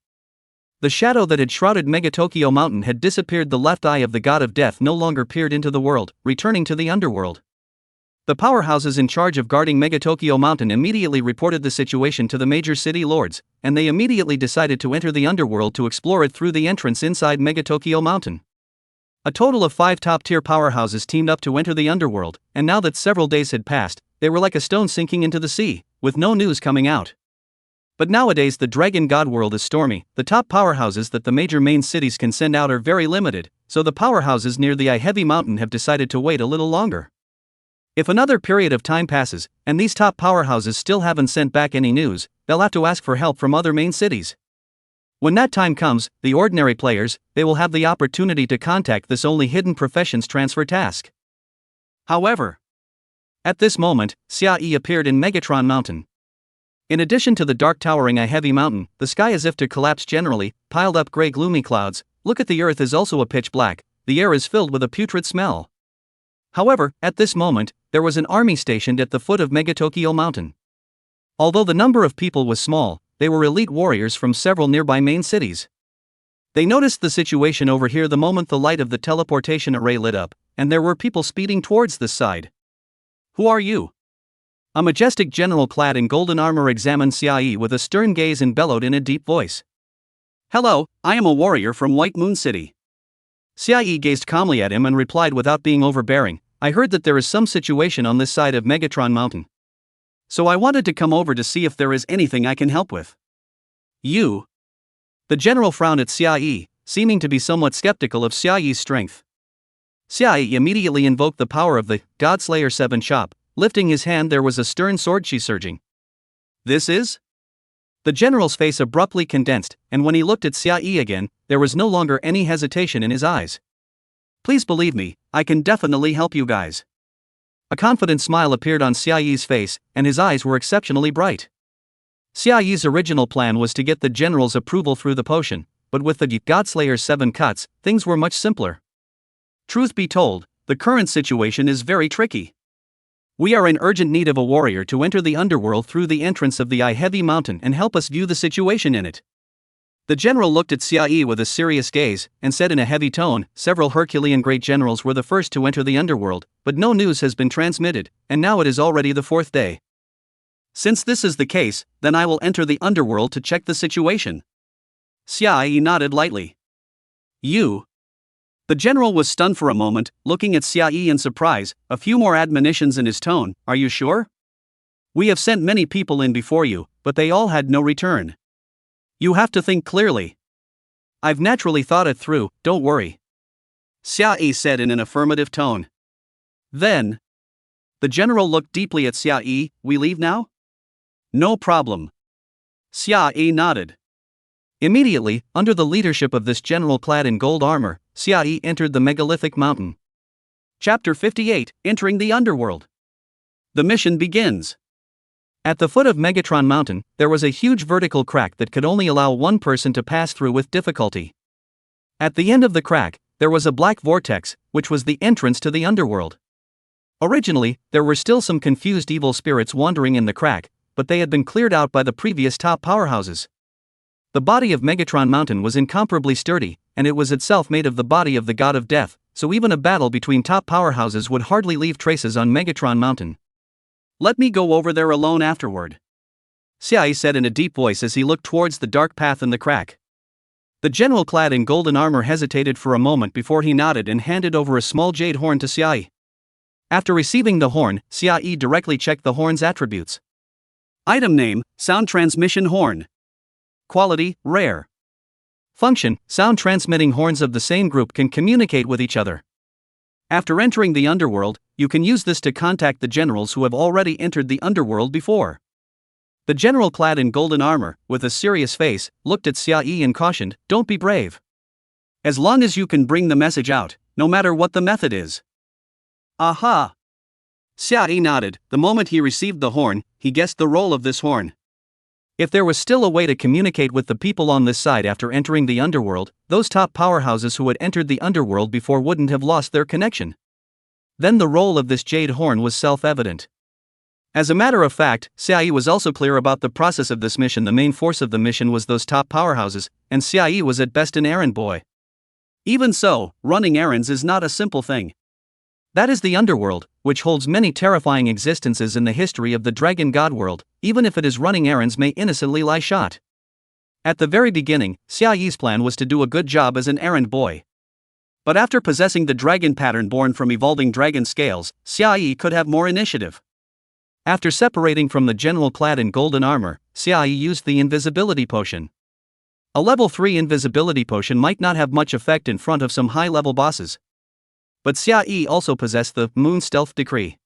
The shadow that had shrouded Megatokyo Mountain had disappeared. The left eye of the god of death no longer peered into the world, returning to the underworld. The powerhouses in charge of guarding Megatokyo Mountain immediately reported the situation to the major city lords, and they immediately decided to enter the underworld to explore it through the entrance inside Megatokyo Mountain. A total of 5 top-tier powerhouses teamed up to enter the underworld, and now that several days had passed, they were like a stone sinking into the sea, with no news coming out. But nowadays the dragon god world is stormy, the top powerhouses that the major main cities can send out are very limited, so the powerhouses near the Eye-Heavy Mountain have decided to wait a little longer. If another period of time passes, and these top powerhouses still haven't sent back any news, they'll have to ask for help from other main cities. When that time comes, the ordinary players, they will have the opportunity to contact this only hidden professions transfer task. However, at this moment, Xia Yi appeared in Megatron Mountain. In addition to the dark towering Eye-Heavy Mountain, the sky as if to collapse generally, piled up grey gloomy clouds. Look at the earth is also a pitch black, the air is filled with a putrid smell. However, at this moment, there was an army stationed at the foot of Megatokyo Mountain. Although the number of people was small, they were elite warriors from several nearby main cities. They noticed the situation over here the moment the light of the teleportation array lit up, and there were people speeding towards this side. Who are you? A majestic general clad in golden armor examined Xiaoyi with a stern gaze and bellowed in a deep voice. Hello, I am a warrior from White Moon City. Xiaoyi gazed calmly at him and replied without being overbearing, I heard that there is some situation on this side of Megatron Mountain. So I wanted to come over to see if there is anything I can help with. You? The general frowned at Xiaoyi, seeming to be somewhat skeptical of Xiaoyi's strength. Xiaoyi immediately invoked the power of the Godslayer 7 shop. Lifting his hand, there was a stern sword chi surging. This is? The general's face abruptly condensed, and when he looked at Xiaoyi again, there was no longer any hesitation in his eyes. Please believe me, I can definitely help you guys. A confident smile appeared on Xiaoyi's face, and his eyes were exceptionally bright. Xiaoyi's original plan was to get the general's approval through the potion, but with the Godslayer's 7 cuts, things were much simpler. Truth be told, the current situation is very tricky. We are in urgent need of a warrior to enter the underworld through the entrance of the Heavy Mountain and help us view the situation in it. The general looked at Xiaoyi with a serious gaze, and said in a heavy tone, several Herculean great generals were the first to enter the underworld, but no news has been transmitted, and now it is already the 4th day. Since this is the case, then I will enter the underworld to check the situation. Xiaoyi nodded lightly. You? The general was stunned for a moment, looking at Xiaoyi in surprise, a few more admonitions in his tone, are you sure? We have sent many people in before you, but they all had no return. You have to think clearly. I've naturally thought it through, don't worry. Xiaoyi said in an affirmative tone. Then. The general looked deeply at Xiaoyi, we leave now? No problem. Xiaoyi nodded. Immediately, under the leadership of this general clad in gold armor, Xiaoyi entered the megalithic mountain. Chapter 58, Entering the Underworld. The mission begins. At the foot of Megatron Mountain, there was a huge vertical crack that could only allow one person to pass through with difficulty. At the end of the crack, there was a black vortex, which was the entrance to the underworld. Originally, there were still some confused evil spirits wandering in the crack, but they had been cleared out by the previous top powerhouses. The body of Megatron Mountain was incomparably sturdy, and it was itself made of the body of the god of death, so even a battle between top powerhouses would hardly leave traces on Megatron Mountain. Let me go over there alone afterward. Xiaoyi said in a deep voice as he looked towards the dark path in the crack. The general clad in golden armor hesitated for a moment before he nodded and handed over a small jade horn to Xiaoyi. After receiving the horn, Xiaoyi directly checked the horn's attributes. Item name, Sound Transmission Horn. Quality, rare. Function, sound transmitting horns of the same group can communicate with each other. After entering the underworld, you can use this to contact the generals who have already entered the underworld before. The general clad in golden armor, with a serious face, looked at Xiaoyi and cautioned, don't be brave. As long as you can bring the message out, no matter what the method is. Aha! Xiaoyi nodded. The moment he received the horn, he guessed the role of this horn. If there was still a way to communicate with the people on this side after entering the underworld, those top powerhouses who had entered the underworld before wouldn't have lost their connection. Then the role of this jade horn was self-evident. As a matter of fact, Xiaoyi was also clear about the process of this mission. The main force of the mission was those top powerhouses, and Xiaoyi was at best an errand boy. Even so, running errands is not a simple thing. That is the underworld, which holds many terrifying existences in the history of the dragon god world, even if it is running errands may innocently lie shot. At the very beginning, Xiaoyi's plan was to do a good job as an errand boy. But after possessing the dragon pattern born from evolving dragon scales, Xiaoyi could have more initiative. After separating from the general clad in golden armor, Xiaoyi used the invisibility potion. A level 3 invisibility potion might not have much effect in front of some high-level bosses. But Xiaoyi also possessed the Moon Stealth Decree.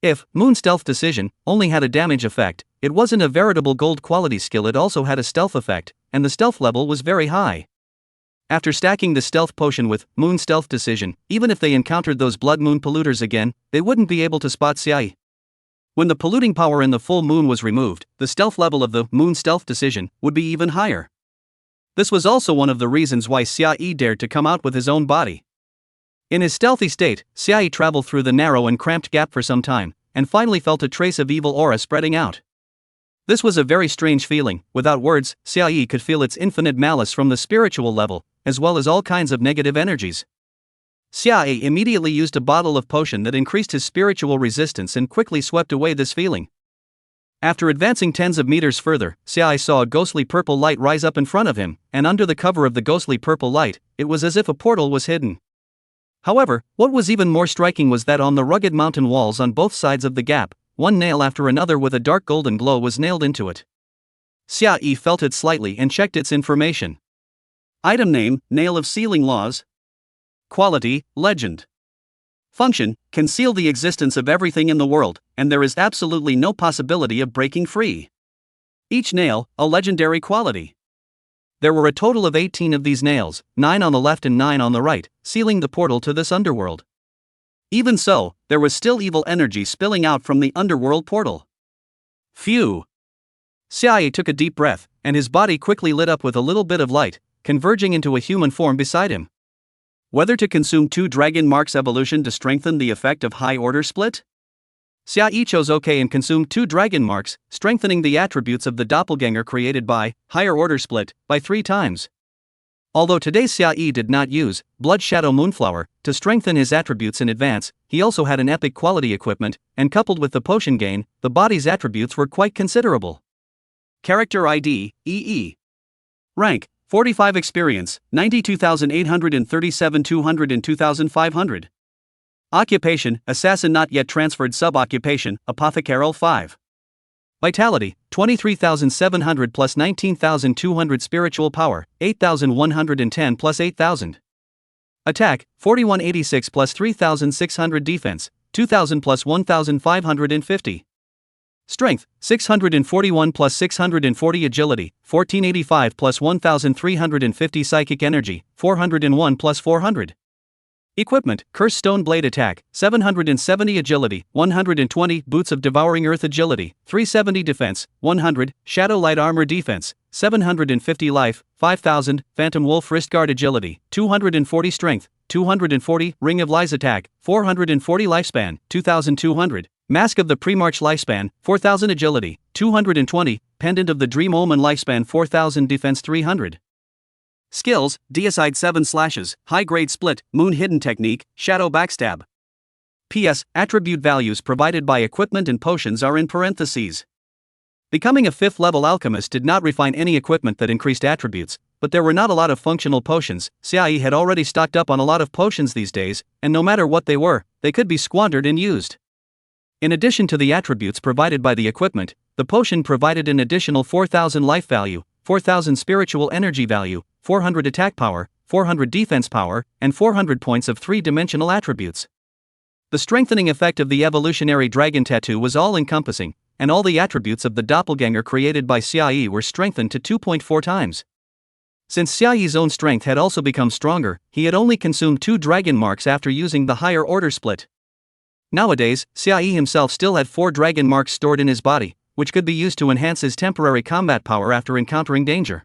If Moon Stealth Decision only had a damage effect, it wasn't a veritable gold quality skill. It also had a stealth effect, and the stealth level was very high. After stacking the stealth potion with Moon Stealth Decision, even if they encountered those blood moon polluters again, they wouldn't be able to spot Xiaoyi. When the polluting power in the full moon was removed, the stealth level of the Moon Stealth Decision would be even higher. This was also one of the reasons why Xiaoyi dared to come out with his own body. In his stealthy state, Xiaoyi traveled through the narrow and cramped gap for some time, and finally felt a trace of evil aura spreading out. This was a very strange feeling. Without words, Xiaoyi could feel its infinite malice from the spiritual level, as well as all kinds of negative energies. Xiae immediately used a bottle of potion that increased his spiritual resistance and quickly swept away this feeling. After advancing tens of meters further, Xiae saw a ghostly purple light rise up in front of him, and under the cover of the ghostly purple light, it was as if a portal was hidden. However, what was even more striking was that on the rugged mountain walls on both sides of the gap, one nail after another with a dark golden glow was nailed into it. Xiae felt it slightly and checked its information. Item name, Nail of Sealing Laws. Quality, Legend. Function, conceal the existence of everything in the world, and there is absolutely no possibility of breaking free. Each nail, a legendary quality. There were a total of 18 of these nails, 9 on the left and 9 on the right, sealing the portal to this underworld. Even so, there was still evil energy spilling out from the underworld portal. Phew! Xiae took a deep breath, and his body quickly lit up with a little bit of light, converging into a human form beside him. Whether to consume 2 dragon marks evolution to strengthen the effect of high order split? Xiae chose OK and consumed 2 dragon marks, strengthening the attributes of the doppelganger created by higher order split by 3 times. Although today Xiae did not use Blood Shadow Moonflower to strengthen his attributes in advance, he also had an epic quality equipment, and coupled with the potion gain, the body's attributes were quite considerable. Character ID, EE. Rank, 45 Experience, 92,837 200 and 2,500. Occupation, Assassin not yet transferred sub-occupation, Apothecarial 5. Vitality, 23,700 plus 19,200 Spiritual Power, 8,110 plus 8,000. Attack, 4186 plus 3,600 Defense, 2,000 plus 1,550. Strength, 641 plus 640 Agility, 1485 plus 1,350 Psychic Energy, 401 plus 400. Equipment, Curse Stone Blade Attack, 770 Agility, 120 Boots of Devouring Earth Agility, 370 Defense, 100 Shadow Light Armor Defense, 750 Life, 5,000 Phantom Wolf Wrist Guard Agility, 240 Strength, 240 Ring of Lies Attack, 440 Lifespan, 2,200 Mask of the Premarch Lifespan, 4,000 Agility, 220 Pendant of the Dream Omen Lifespan, 4,000 Defense, 300. Skills, Deicide 7 Slashes, High Grade Split, Moon Hidden Technique, Shadow Backstab. PS, attribute values provided by equipment and potions are in parentheses. Becoming a 5th level alchemist did not refine any equipment that increased attributes, but there were not a lot of functional potions. Xiae had already stocked up on a lot of potions these days, and no matter what they were, they could be squandered and used. In addition to the attributes provided by the equipment, the potion provided an additional 4,000 life value, 4,000 spiritual energy value, 400 attack power, 400 defense power, and 400 points of 3-dimensional attributes. The strengthening effect of the evolutionary dragon tattoo was all-encompassing, and all the attributes of the doppelganger created by Xiae were strengthened to 2.4 times. Since Xiae's own strength had also become stronger, he had only consumed 2 dragon marks after using the higher order split. Nowadays, Xiae himself still had 4 dragon marks stored in his body, which could be used to enhance his temporary combat power after encountering danger.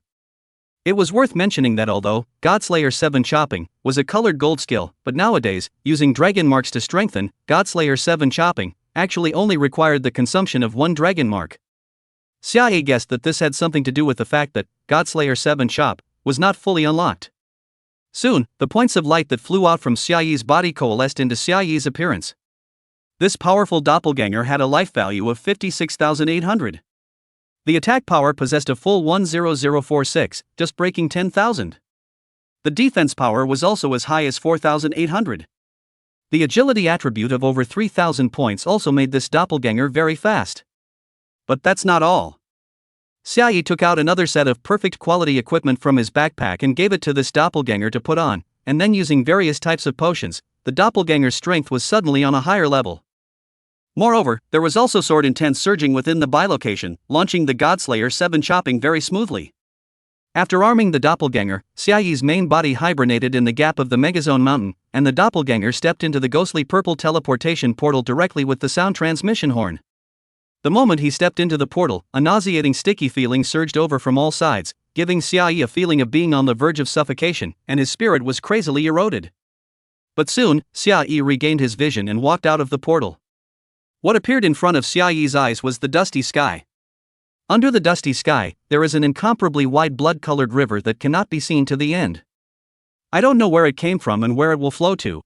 It was worth mentioning that although Godslayer 7 Chopping was a colored gold skill, but nowadays, using dragon marks to strengthen Godslayer 7 Chopping actually only required the consumption of 1 dragon mark. Xiae guessed that this had something to do with the fact that Godslayer 7 Chop was not fully unlocked. Soon, the points of light that flew out from Xiae's body coalesced into Xiae's appearance. This powerful doppelganger had a life value of 56,800. The attack power possessed a full 10046, just breaking 10,000. The defense power was also as high as 4,800. The agility attribute of over 3,000 points also made this doppelganger very fast. But that's not all. Xiae took out another set of perfect quality equipment from his backpack and gave it to this doppelganger to put on, and then using various types of potions, the doppelganger's strength was suddenly on a higher level. Moreover, there was also sword intense surging within the bilocation, launching the Godslayer 7 Chopping very smoothly. After arming the doppelganger, Xiae's main body hibernated in the gap of the Megazone Mountain, and the doppelganger stepped into the ghostly purple teleportation portal directly with the sound transmission horn. The moment he stepped into the portal, a nauseating sticky feeling surged over from all sides, giving Xiae a feeling of being on the verge of suffocation, and his spirit was crazily eroded. But soon, Xiae regained his vision and walked out of the portal. What appeared in front of Xiae's eyes was the dusty sky. Under the dusty sky, there is an incomparably wide blood-colored river that cannot be seen to the end. I don't know where it came from and where it will flow to,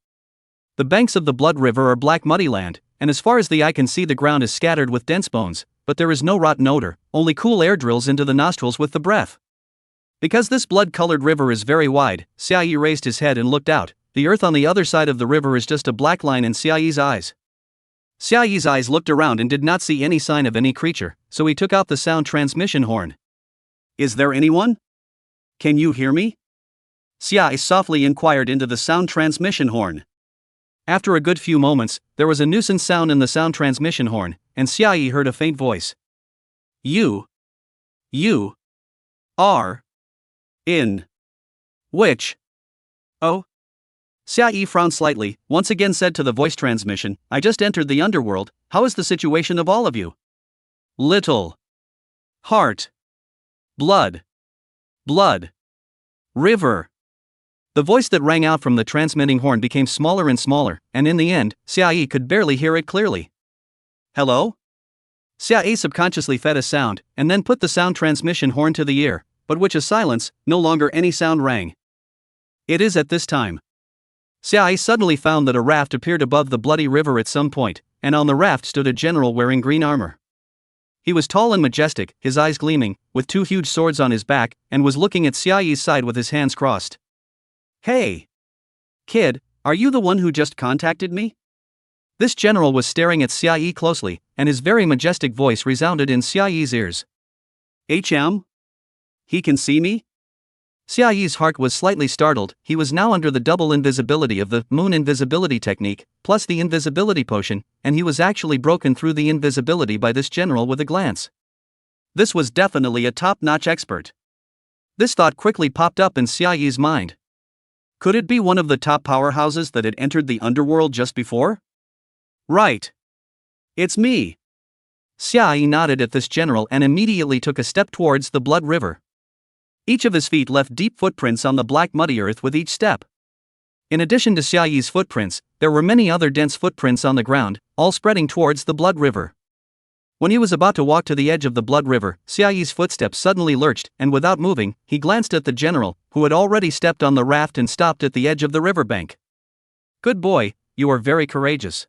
The banks of the Blood River are black muddy land, and as far as the eye can see the ground is scattered with dense bones, but there is no rotten odor, only cool air drills into the nostrils with the breath. Because this blood-colored river is very wide, Xiaoyi raised his head and looked out. The earth on the other side of the river is just a black line in Xiaoyi's eyes. Xiaoyi's eyes looked around and did not see any sign of any creature, so he took out the sound transmission horn. Is there anyone? Can you hear me? Xiaoyi softly inquired into the sound transmission horn. After a good few moments, there was a nuisance sound in the sound transmission horn, and Xiaoyi heard a faint voice. You are in which? Oh? Xiaoyi frowned slightly, once again said to the voice transmission, I just entered the underworld, how is the situation of all of you? Little. Heart. Blood. River. The voice that rang out from the transmitting horn became smaller and smaller, and in the end, Xiaoyi could barely hear it clearly. Hello? Xiaoyi subconsciously fed a sound, and then put the sound transmission horn to the ear, but which a silence, no longer any sound rang. It is at this time. Xiaoyi suddenly found that a raft appeared above the bloody river at some point, and on the raft stood a general wearing green armor. He was tall and majestic, his eyes gleaming, with two huge swords on his back, and was looking at Xiaoyi's side with his hands crossed. Hey! Kid, are you the one who just contacted me? This general was staring at Xiaoyi closely, and his very majestic voice resounded in Xiaoyi's ears. HM? He can see me? Xiaoyi's heart was slightly startled. He was now under the double invisibility of the moon invisibility technique, plus the invisibility potion, and he was actually broken through the invisibility by this general with a glance. This was definitely a top-notch expert. This thought quickly popped up in Xiaoyi's mind. Could it be one of the top powerhouses that had entered the underworld just before? Right. It's me. Xiaoyi nodded at this general and immediately took a step towards the Blood River. Each of his feet left deep footprints on the black muddy earth with each step. In addition to Xiaoyi's footprints, there were many other dense footprints on the ground, all spreading towards the Blood River. When he was about to walk to the edge of the Blood River, Xiaoyi's footsteps suddenly lurched, and without moving, he glanced at the general, who had already stepped on the raft and stopped at the edge of the riverbank. Good boy, you are very courageous.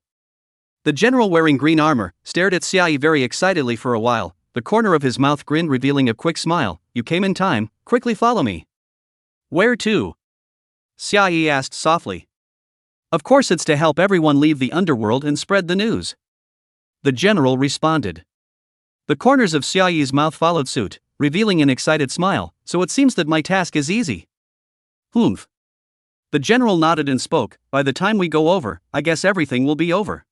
The general wearing green armor stared at Xiaoyi very excitedly for a while. The corner of his mouth grinned, revealing a quick smile. You came in time, quickly follow me. Where to? Xiaoyi asked softly. Of course it's to help everyone leave the underworld and spread the news. The general responded. The corners of Xiaoyi's mouth followed suit, revealing an excited smile, so it seems that my task is easy. Humph. The general nodded and spoke, by the time we go over, I guess everything will be over.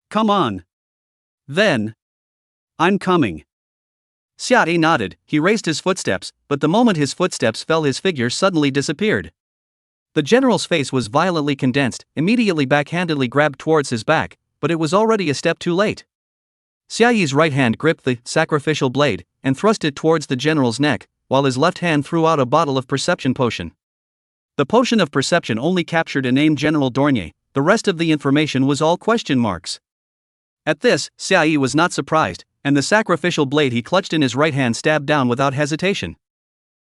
Come on. Then. I'm coming. Xiaoyi nodded. He raised his footsteps, but the moment his footsteps fell, his figure suddenly disappeared. The general's face was violently condensed, immediately backhandedly grabbed towards his back, but it was already a step too late. Xiaoyi's right hand gripped the sacrificial blade and thrust it towards the general's neck, while his left hand threw out a bottle of perception potion. The potion of perception only captured a name, General Dornier. The rest of the information was all question marks. At this, Xiaoyi was not surprised, and the sacrificial blade he clutched in his right hand stabbed down without hesitation.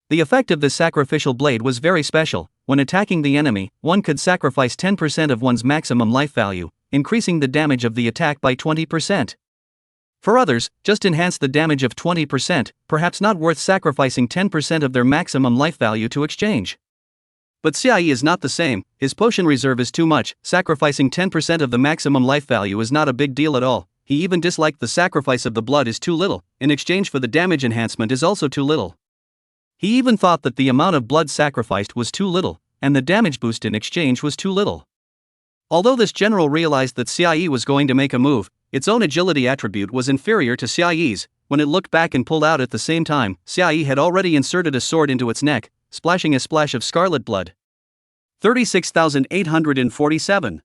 The effect of this sacrificial blade was very special. When attacking the enemy, one could sacrifice 10% of one's maximum life value, increasing the damage of the attack by 20%. For others, just enhance the damage of 20%, perhaps not worth sacrificing 10% of their maximum life value to exchange. But Xiaoyi is not the same. His potion reserve is too much. Sacrificing 10% of the maximum life value is not a big deal at all. He even disliked the sacrifice of the blood is too little, in exchange for the damage enhancement is also too little. He even thought that the amount of blood sacrificed was too little, and the damage boost in exchange was too little. Although this general realized that Xiaoyi was going to make a move, its own agility attribute was inferior to Xiaoyi's. When it looked back and pulled out at the same time, Xiaoyi had already inserted a sword into its neck, splashing a splash of scarlet blood. 36,847.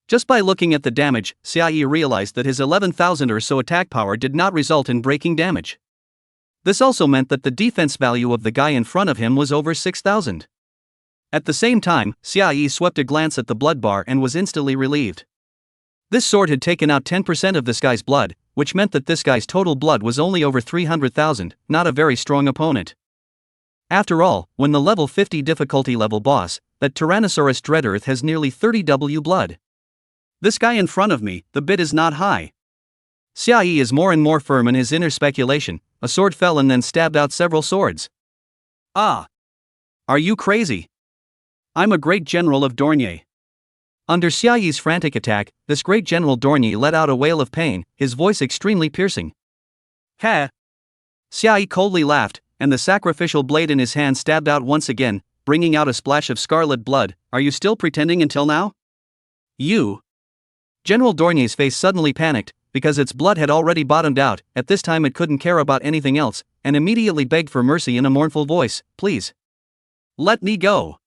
Just by looking at the damage, Xiaoyi realized that his 11,000 or so attack power did not result in breaking damage. This also meant that the defense value of the guy in front of him was over 6,000. At the same time, Xiaoyi swept a glance at the blood bar and was instantly relieved. This sword had taken out 10% of this guy's blood, which meant that this guy's total blood was only over 300,000, not a very strong opponent. After all, when the level 50 difficulty level boss, that Tyrannosaurus Dreadearth has nearly 30W blood. This guy in front of me, the bid is not high. Xiaoyi is more and more firm in his inner speculation. A sword fell and then stabbed out several swords. Ah! Are you crazy? I'm a great general of Dornier. Under Xiaoyi's frantic attack, this great general Dornier let out a wail of pain, his voice extremely piercing. Ha! Xiaoyi coldly laughed, and the sacrificial blade in his hand stabbed out once again, bringing out a splash of scarlet blood. Are you still pretending until now? You! General Dornier's face suddenly panicked, because its blood had already bottomed out. At this time it couldn't care about anything else, and immediately begged for mercy in a mournful voice. Please. Let me go.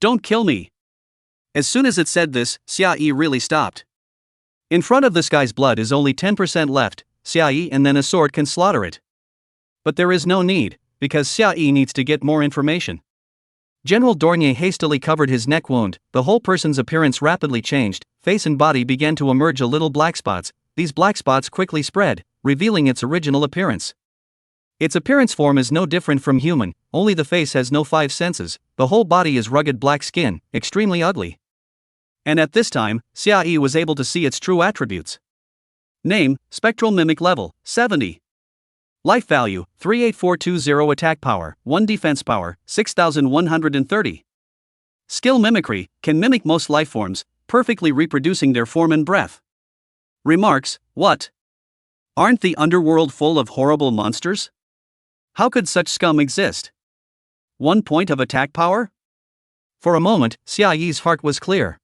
Don't kill me. As soon as it said this, Xiaoyi really stopped. In front of this guy's blood is only 10% left, Xiaoyi and then a sword can slaughter it. But there is no need, because Xiaoyi needs to get more information. General Dornier hastily covered his neck wound. The whole person's appearance rapidly changed, face and body began to emerge a little black spots. These black spots quickly spread, revealing its original appearance. Its appearance form is no different from human, only the face has no five senses, the whole body is rugged black skin, extremely ugly. And at this time, Xiaoyi was able to see its true attributes. Name, Spectral Mimic Level, 70. Life Value, 38420 Attack Power, 1 Defense Power, 6130. Skill Mimicry, can mimic most life forms, perfectly reproducing their form and breath. Remarks, what? Aren't the underworld full of horrible monsters? How could such scum exist? 1 point of attack power? For a moment, Xiaoyi's heart was clear.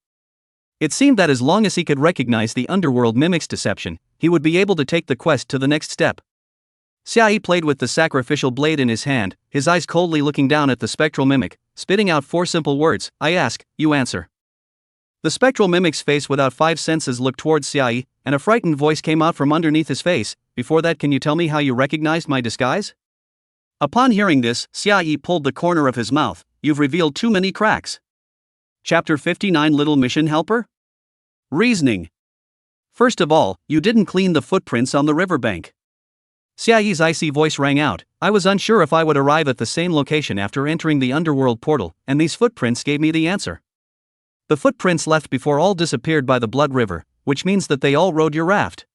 It seemed that as long as he could recognize the underworld mimic's deception, he would be able to take the quest to the next step. Xiaoyi played with the sacrificial blade in his hand, his eyes coldly looking down at the spectral mimic, spitting out 4 simple words. I ask, you answer. The spectral mimic's face without 5 senses looked towards Xiaoyi, and a frightened voice came out from underneath his face. Before that, can you tell me how you recognized my disguise? Upon hearing this, Xiaoyi pulled the corner of his mouth. You've revealed too many cracks. Chapter 59 Little Mission Helper? Reasoning. First of all, you didn't clean the footprints on the riverbank. Xiaoyi's icy voice rang out. I was unsure if I would arrive at the same location after entering the underworld portal, and these footprints gave me the answer. The footprints left before all disappeared by the Blood River, which means that they all rode your raft.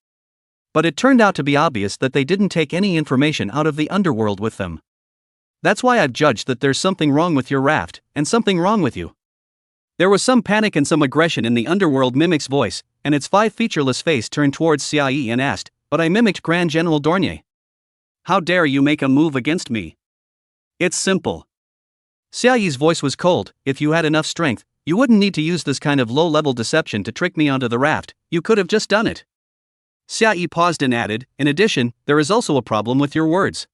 But it turned out to be obvious that they didn't take any information out of the underworld with them. That's why I've judged that there's something wrong with your raft, and something wrong with you. There was some panic and some aggression in the underworld mimic's voice, and its 5 featureless face turned towards Xiaoyi and asked, but I mimicked Grand General Dornier. How dare you make a move against me? It's simple. Xiaoyi's voice was cold. If you had enough strength, you wouldn't need to use this kind of low-level deception to trick me onto the raft, you could have just done it. Xiaoyi paused and added, in addition, there is also a problem with your words.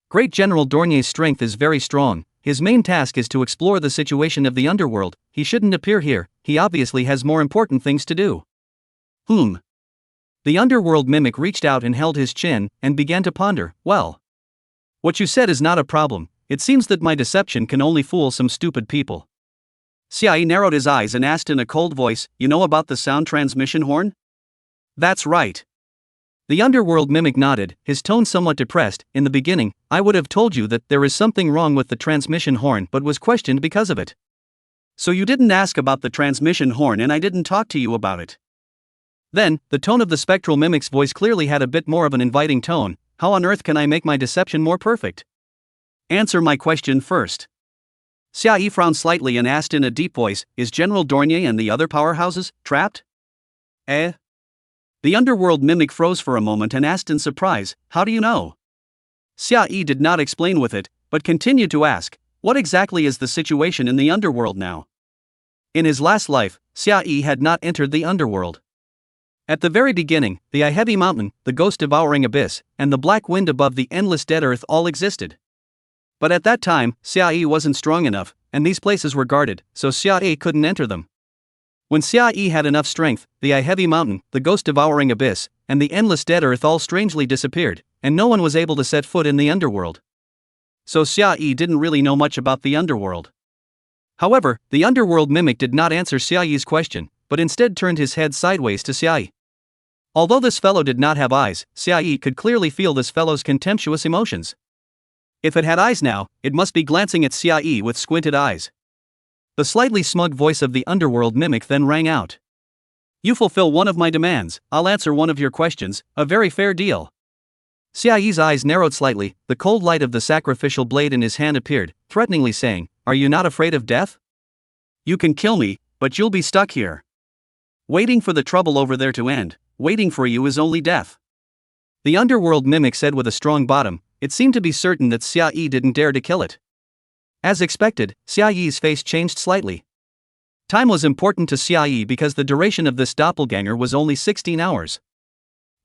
Great General Dornier's strength is very strong. His main task is to explore the situation of the underworld. He shouldn't appear here, he obviously has more important things to do. The underworld mimic reached out and held his chin, and began to ponder. Well, what you said is not a problem. It seems that my deception can only fool some stupid people. Xiaoyi narrowed his eyes and asked in a cold voice, you know about the sound transmission horn? That's right. The underworld mimic nodded, his tone somewhat depressed. In the beginning, I would have told you that there is something wrong with the transmission horn but was questioned because of it. So you didn't ask about the transmission horn and I didn't talk to you about it. Then, the tone of the spectral mimic's voice clearly had a bit more of an inviting tone. How on earth can I make my deception more perfect? Answer my question first. Xiaoyi frowned slightly and asked in a deep voice, is General Dornier and the other powerhouses trapped? The underworld mimic froze for a moment and asked in surprise, how do you know? Xiaoyi did not explain with it, but continued to ask, what exactly is the situation in the underworld now? In his last life, Xiaoyi had not entered the underworld. At the very beginning, the Heavy Mountain, the ghost-devouring abyss, and the black wind above the endless dead earth all existed. But at that time, Xiaoyi wasn't strong enough, and these places were guarded, so Xiaoyi couldn't enter them. When Xiaoyi had enough strength, the Heavy Mountain, the ghost-devouring abyss, and the endless dead earth all strangely disappeared, and no one was able to set foot in the underworld. So Xiaoyi didn't really know much about the underworld. However, the underworld mimic did not answer Xiaoyi's question, but instead turned his head sideways to Xiaoyi. Although this fellow did not have eyes, Xiaoyi could clearly feel this fellow's contemptuous emotions. If it had eyes now, it must be glancing at Xiaoyi with squinted eyes. The slightly smug voice of the underworld mimic then rang out. You fulfill one of my demands, I'll answer one of your questions, a very fair deal. Xiaoyi's eyes narrowed slightly, the cold light of the sacrificial blade in his hand appeared, threateningly saying, Are you not afraid of death? You can kill me, but you'll be stuck here. Waiting for the trouble over there to end, waiting for you is only death. The underworld mimic said with a strong bottom. It seemed to be certain that Xiaoyi didn't dare to kill it. As expected, Xiaoyi's face changed slightly. Time was important to Xiaoyi because the duration of this doppelganger was only 16 hours.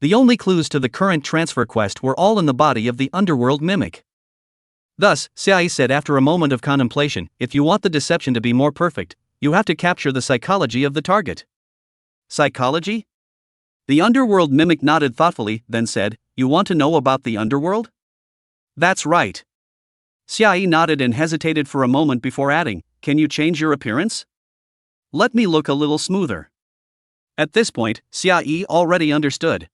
The only clues to the current transfer quest were all in the body of the underworld mimic. Thus, Xiaoyi said after a moment of contemplation, if you want the deception to be more perfect, you have to capture the psychology of the target. Psychology? The underworld mimic nodded thoughtfully, then said, You want to know about the underworld? That's right. Xiaoyi nodded and hesitated for a moment before adding, Can you change your appearance? Let me look a little smoother. At this point, Xiaoyi already understood.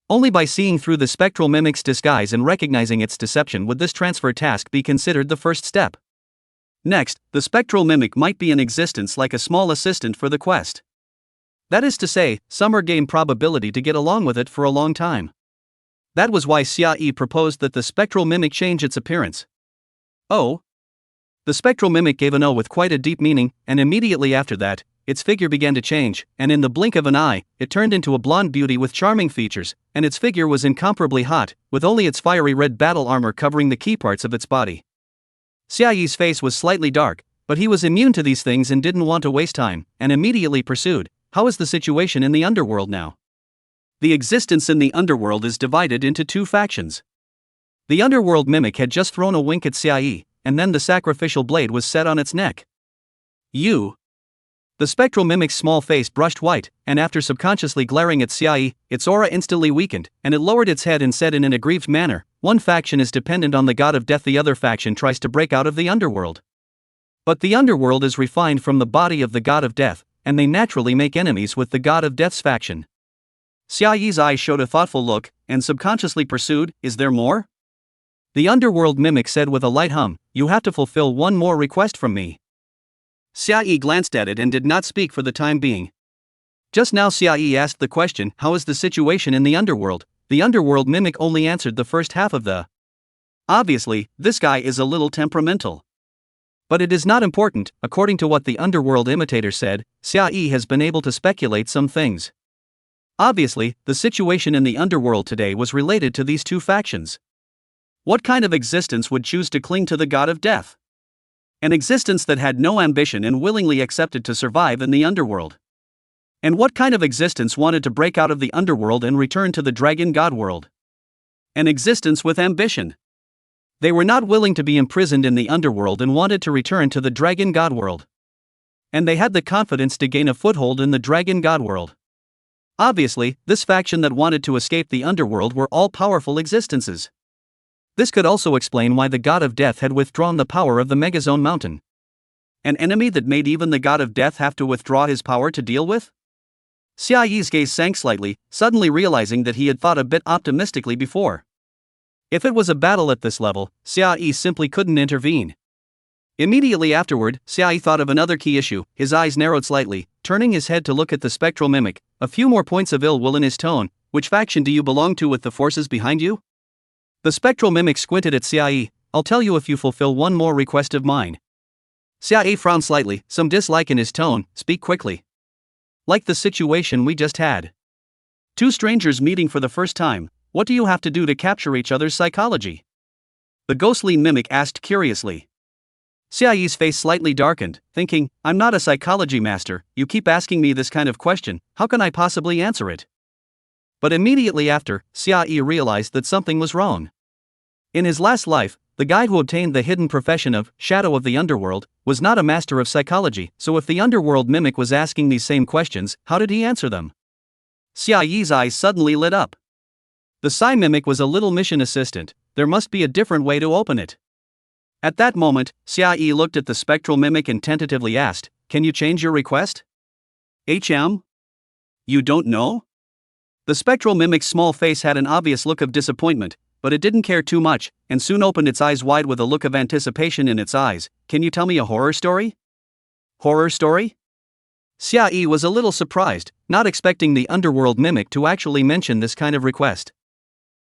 Only by seeing through the spectral mimic's disguise and recognizing its deception would this transfer task be considered the first step. Next, the spectral mimic might be in existence like a small assistant for the quest. That is to say, some game probability to get along with it for a long time. That was why Xiaoyi proposed that the spectral mimic change its appearance. Oh? The spectral mimic gave an O with quite a deep meaning, and immediately after that, its figure began to change, and in the blink of an eye, it turned into a blonde beauty with charming features, and its figure was incomparably hot, with only its fiery red battle armor covering the key parts of its body. Xiaoyi's face was slightly dark, but he was immune to these things and didn't want to waste time, and immediately pursued, How is the situation in the underworld now? The existence in the underworld is divided into two factions. The underworld mimic had just thrown a wink at Xiaoyi, and then the sacrificial blade was set on its neck. You. The spectral mimic's small face brushed white, and after subconsciously glaring at Xiaoyi, its aura instantly weakened, and it lowered its head and said in an aggrieved manner, One faction is dependent on the god of death, the other faction tries to break out of the underworld. But the underworld is refined from the body of the god of death, and they naturally make enemies with the god of death's faction. Xiaoyi's eyes showed a thoughtful look, and subconsciously pursued, Is there more? The underworld mimic said with a light hum, You have to fulfill one more request from me. Xiaoyi glanced at it and did not speak for the time being. Just now Xiaoyi asked the question, How is the situation in the underworld? The underworld mimic only answered the first half of the. Obviously, this guy is a little temperamental. But it is not important, according to what the underworld imitator said, Xiaoyi has been able to speculate some things. Obviously, the situation in the underworld today was related to these two factions. What kind of existence would choose to cling to the god of death? An existence that had no ambition and willingly accepted to survive in the underworld. And what kind of existence wanted to break out of the underworld and return to the dragon god world? An existence with ambition. They were not willing to be imprisoned in the underworld and wanted to return to the dragon god world. And they had the confidence to gain a foothold in the dragon god world. Obviously, this faction that wanted to escape the underworld were all-powerful existences. This could also explain why the god of death had withdrawn the power of the Megazone Mountain. An enemy that made even the god of death have to withdraw his power to deal with? Xiaoyi's gaze sank slightly, suddenly realizing that he had thought a bit optimistically before. If it was a battle at this level, Xiaoyi simply couldn't intervene. Immediately afterward, Xiaoyi thought of another key issue, his eyes narrowed slightly, turning his head to look at the spectral mimic, a few more points of ill will in his tone, Which faction do you belong to with the forces behind you? The spectral mimic squinted at Xiaoyi, I'll tell you if you fulfill one more request of mine. Xiaoyi frowned slightly, some dislike in his tone, Speak quickly. Like the situation we just had. Two strangers meeting for the first time, what do you have to do to capture each other's psychology? The ghostly mimic asked curiously. Xiaoyi's face slightly darkened, thinking, I'm not a psychology master, you keep asking me this kind of question, how can I possibly answer it? But immediately after, Xiaoyi realized that something was wrong. In his last life, the guy who obtained the hidden profession of Shadow of the Underworld was not a master of psychology, so if the underworld mimic was asking these same questions, how did he answer them? Xiaoyi's eyes suddenly lit up. The Psy mimic was a little mission assistant, there must be a different way to open it. At that moment, Xiaoyi looked at the spectral mimic and tentatively asked, Can you change your request? HM? You don't know? The spectral mimic's small face had an obvious look of disappointment, but it didn't care too much, and soon opened its eyes wide with a look of anticipation in its eyes. Can you tell me a horror story? Horror story? Xia was a little surprised, not expecting the underworld mimic to actually mention this kind of request.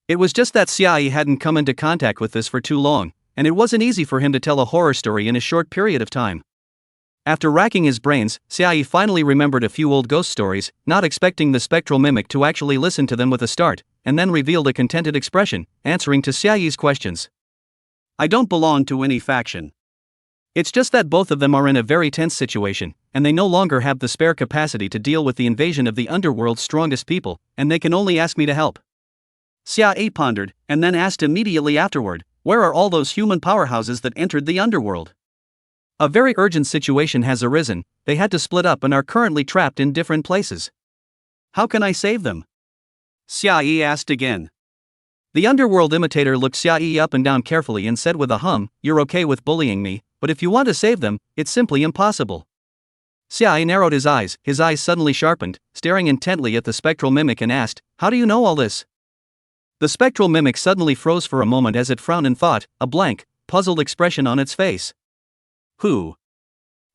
It was just that Xia hadn't come into contact with this for too long, and it wasn't easy for him to tell a horror story in a short period of time. After racking his brains, Xia finally remembered a few old ghost stories, not expecting the spectral mimic to actually listen to them with a start, and then revealed a contented expression, answering to Xia's questions. I don't belong to any faction. It's just that both of them are in a very tense situation, and they no longer have the spare capacity to deal with the invasion of the underworld's strongest people, and they can only ask me to help. Xia pondered, and then asked immediately afterward, where are all those human powerhouses that entered the underworld? A very urgent situation has arisen, they had to split up and are currently trapped in different places. How can I save them? Xia asked again. The underworld imitator looked Xia up and down carefully and said with a hum, you're okay with bullying me, but if you want to save them, it's simply impossible. Xia narrowed his eyes suddenly sharpened, staring intently at the spectral mimic and asked, how do you know all this? The spectral mimic suddenly froze for a moment as it frowned in thought, a blank, puzzled expression on its face. Who?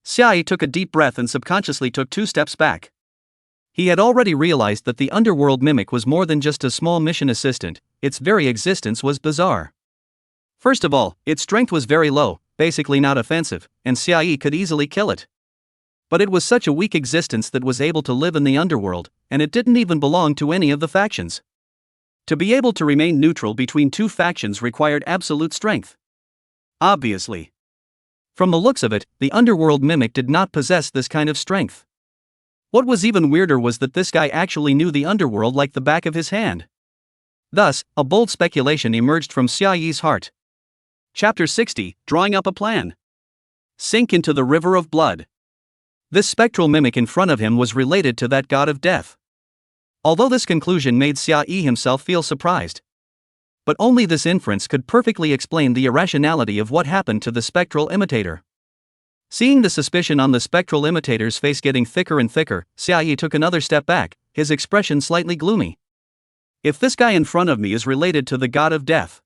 Xia took a deep breath and subconsciously took 2 steps back. He had already realized that the underworld mimic was more than just a small mission assistant, its very existence was bizarre. First of all, its strength was very low, basically not offensive, and Xia could easily kill it. But it was such a weak existence that was able to live in the underworld, and it didn't even belong to any of the factions. To be able to remain neutral between 2 factions required absolute strength. Obviously. From the looks of it, the underworld mimic did not possess this kind of strength. What was even weirder was that this guy actually knew the underworld like the back of his hand. Thus, a bold speculation emerged from Xia's heart. Chapter 60, Drawing Up a Plan. Sink into the river of blood. This spectral mimic in front of him was related to that god of death. Although this conclusion made Xia himself feel surprised. But only this inference could perfectly explain the irrationality of what happened to the spectral imitator. Seeing the suspicion on the spectral imitator's face getting thicker and thicker, Xia took another step back, his expression slightly gloomy. If this guy in front of me is related to the god of death.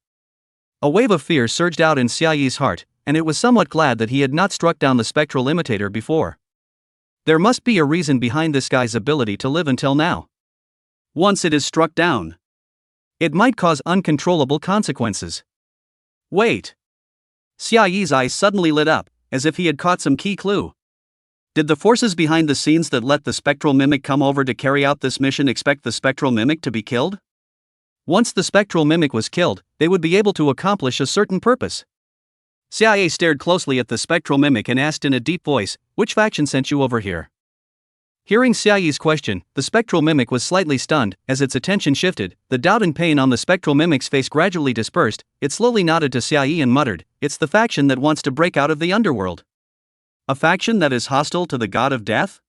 A wave of fear surged out in Xia's heart, and it was somewhat glad that he had not struck down the spectral imitator before. There must be a reason behind this guy's ability to live until now. Once it is struck down, it might cause uncontrollable consequences. Wait. Xia's eyes suddenly lit up, as if he had caught some key clue. Did the forces behind the scenes that let the spectral mimic come over to carry out this mission expect the spectral mimic to be killed? Once the spectral mimic was killed, they would be able to accomplish a certain purpose. Xia stared closely at the spectral mimic and asked in a deep voice, which faction sent you over here? Hearing Xia's question, the spectral mimic was slightly stunned. As its attention shifted, the doubt and pain on the spectral mimic's face gradually dispersed. It slowly nodded to Xia and muttered, it's the faction that wants to break out of the underworld. A faction that is hostile to the god of death?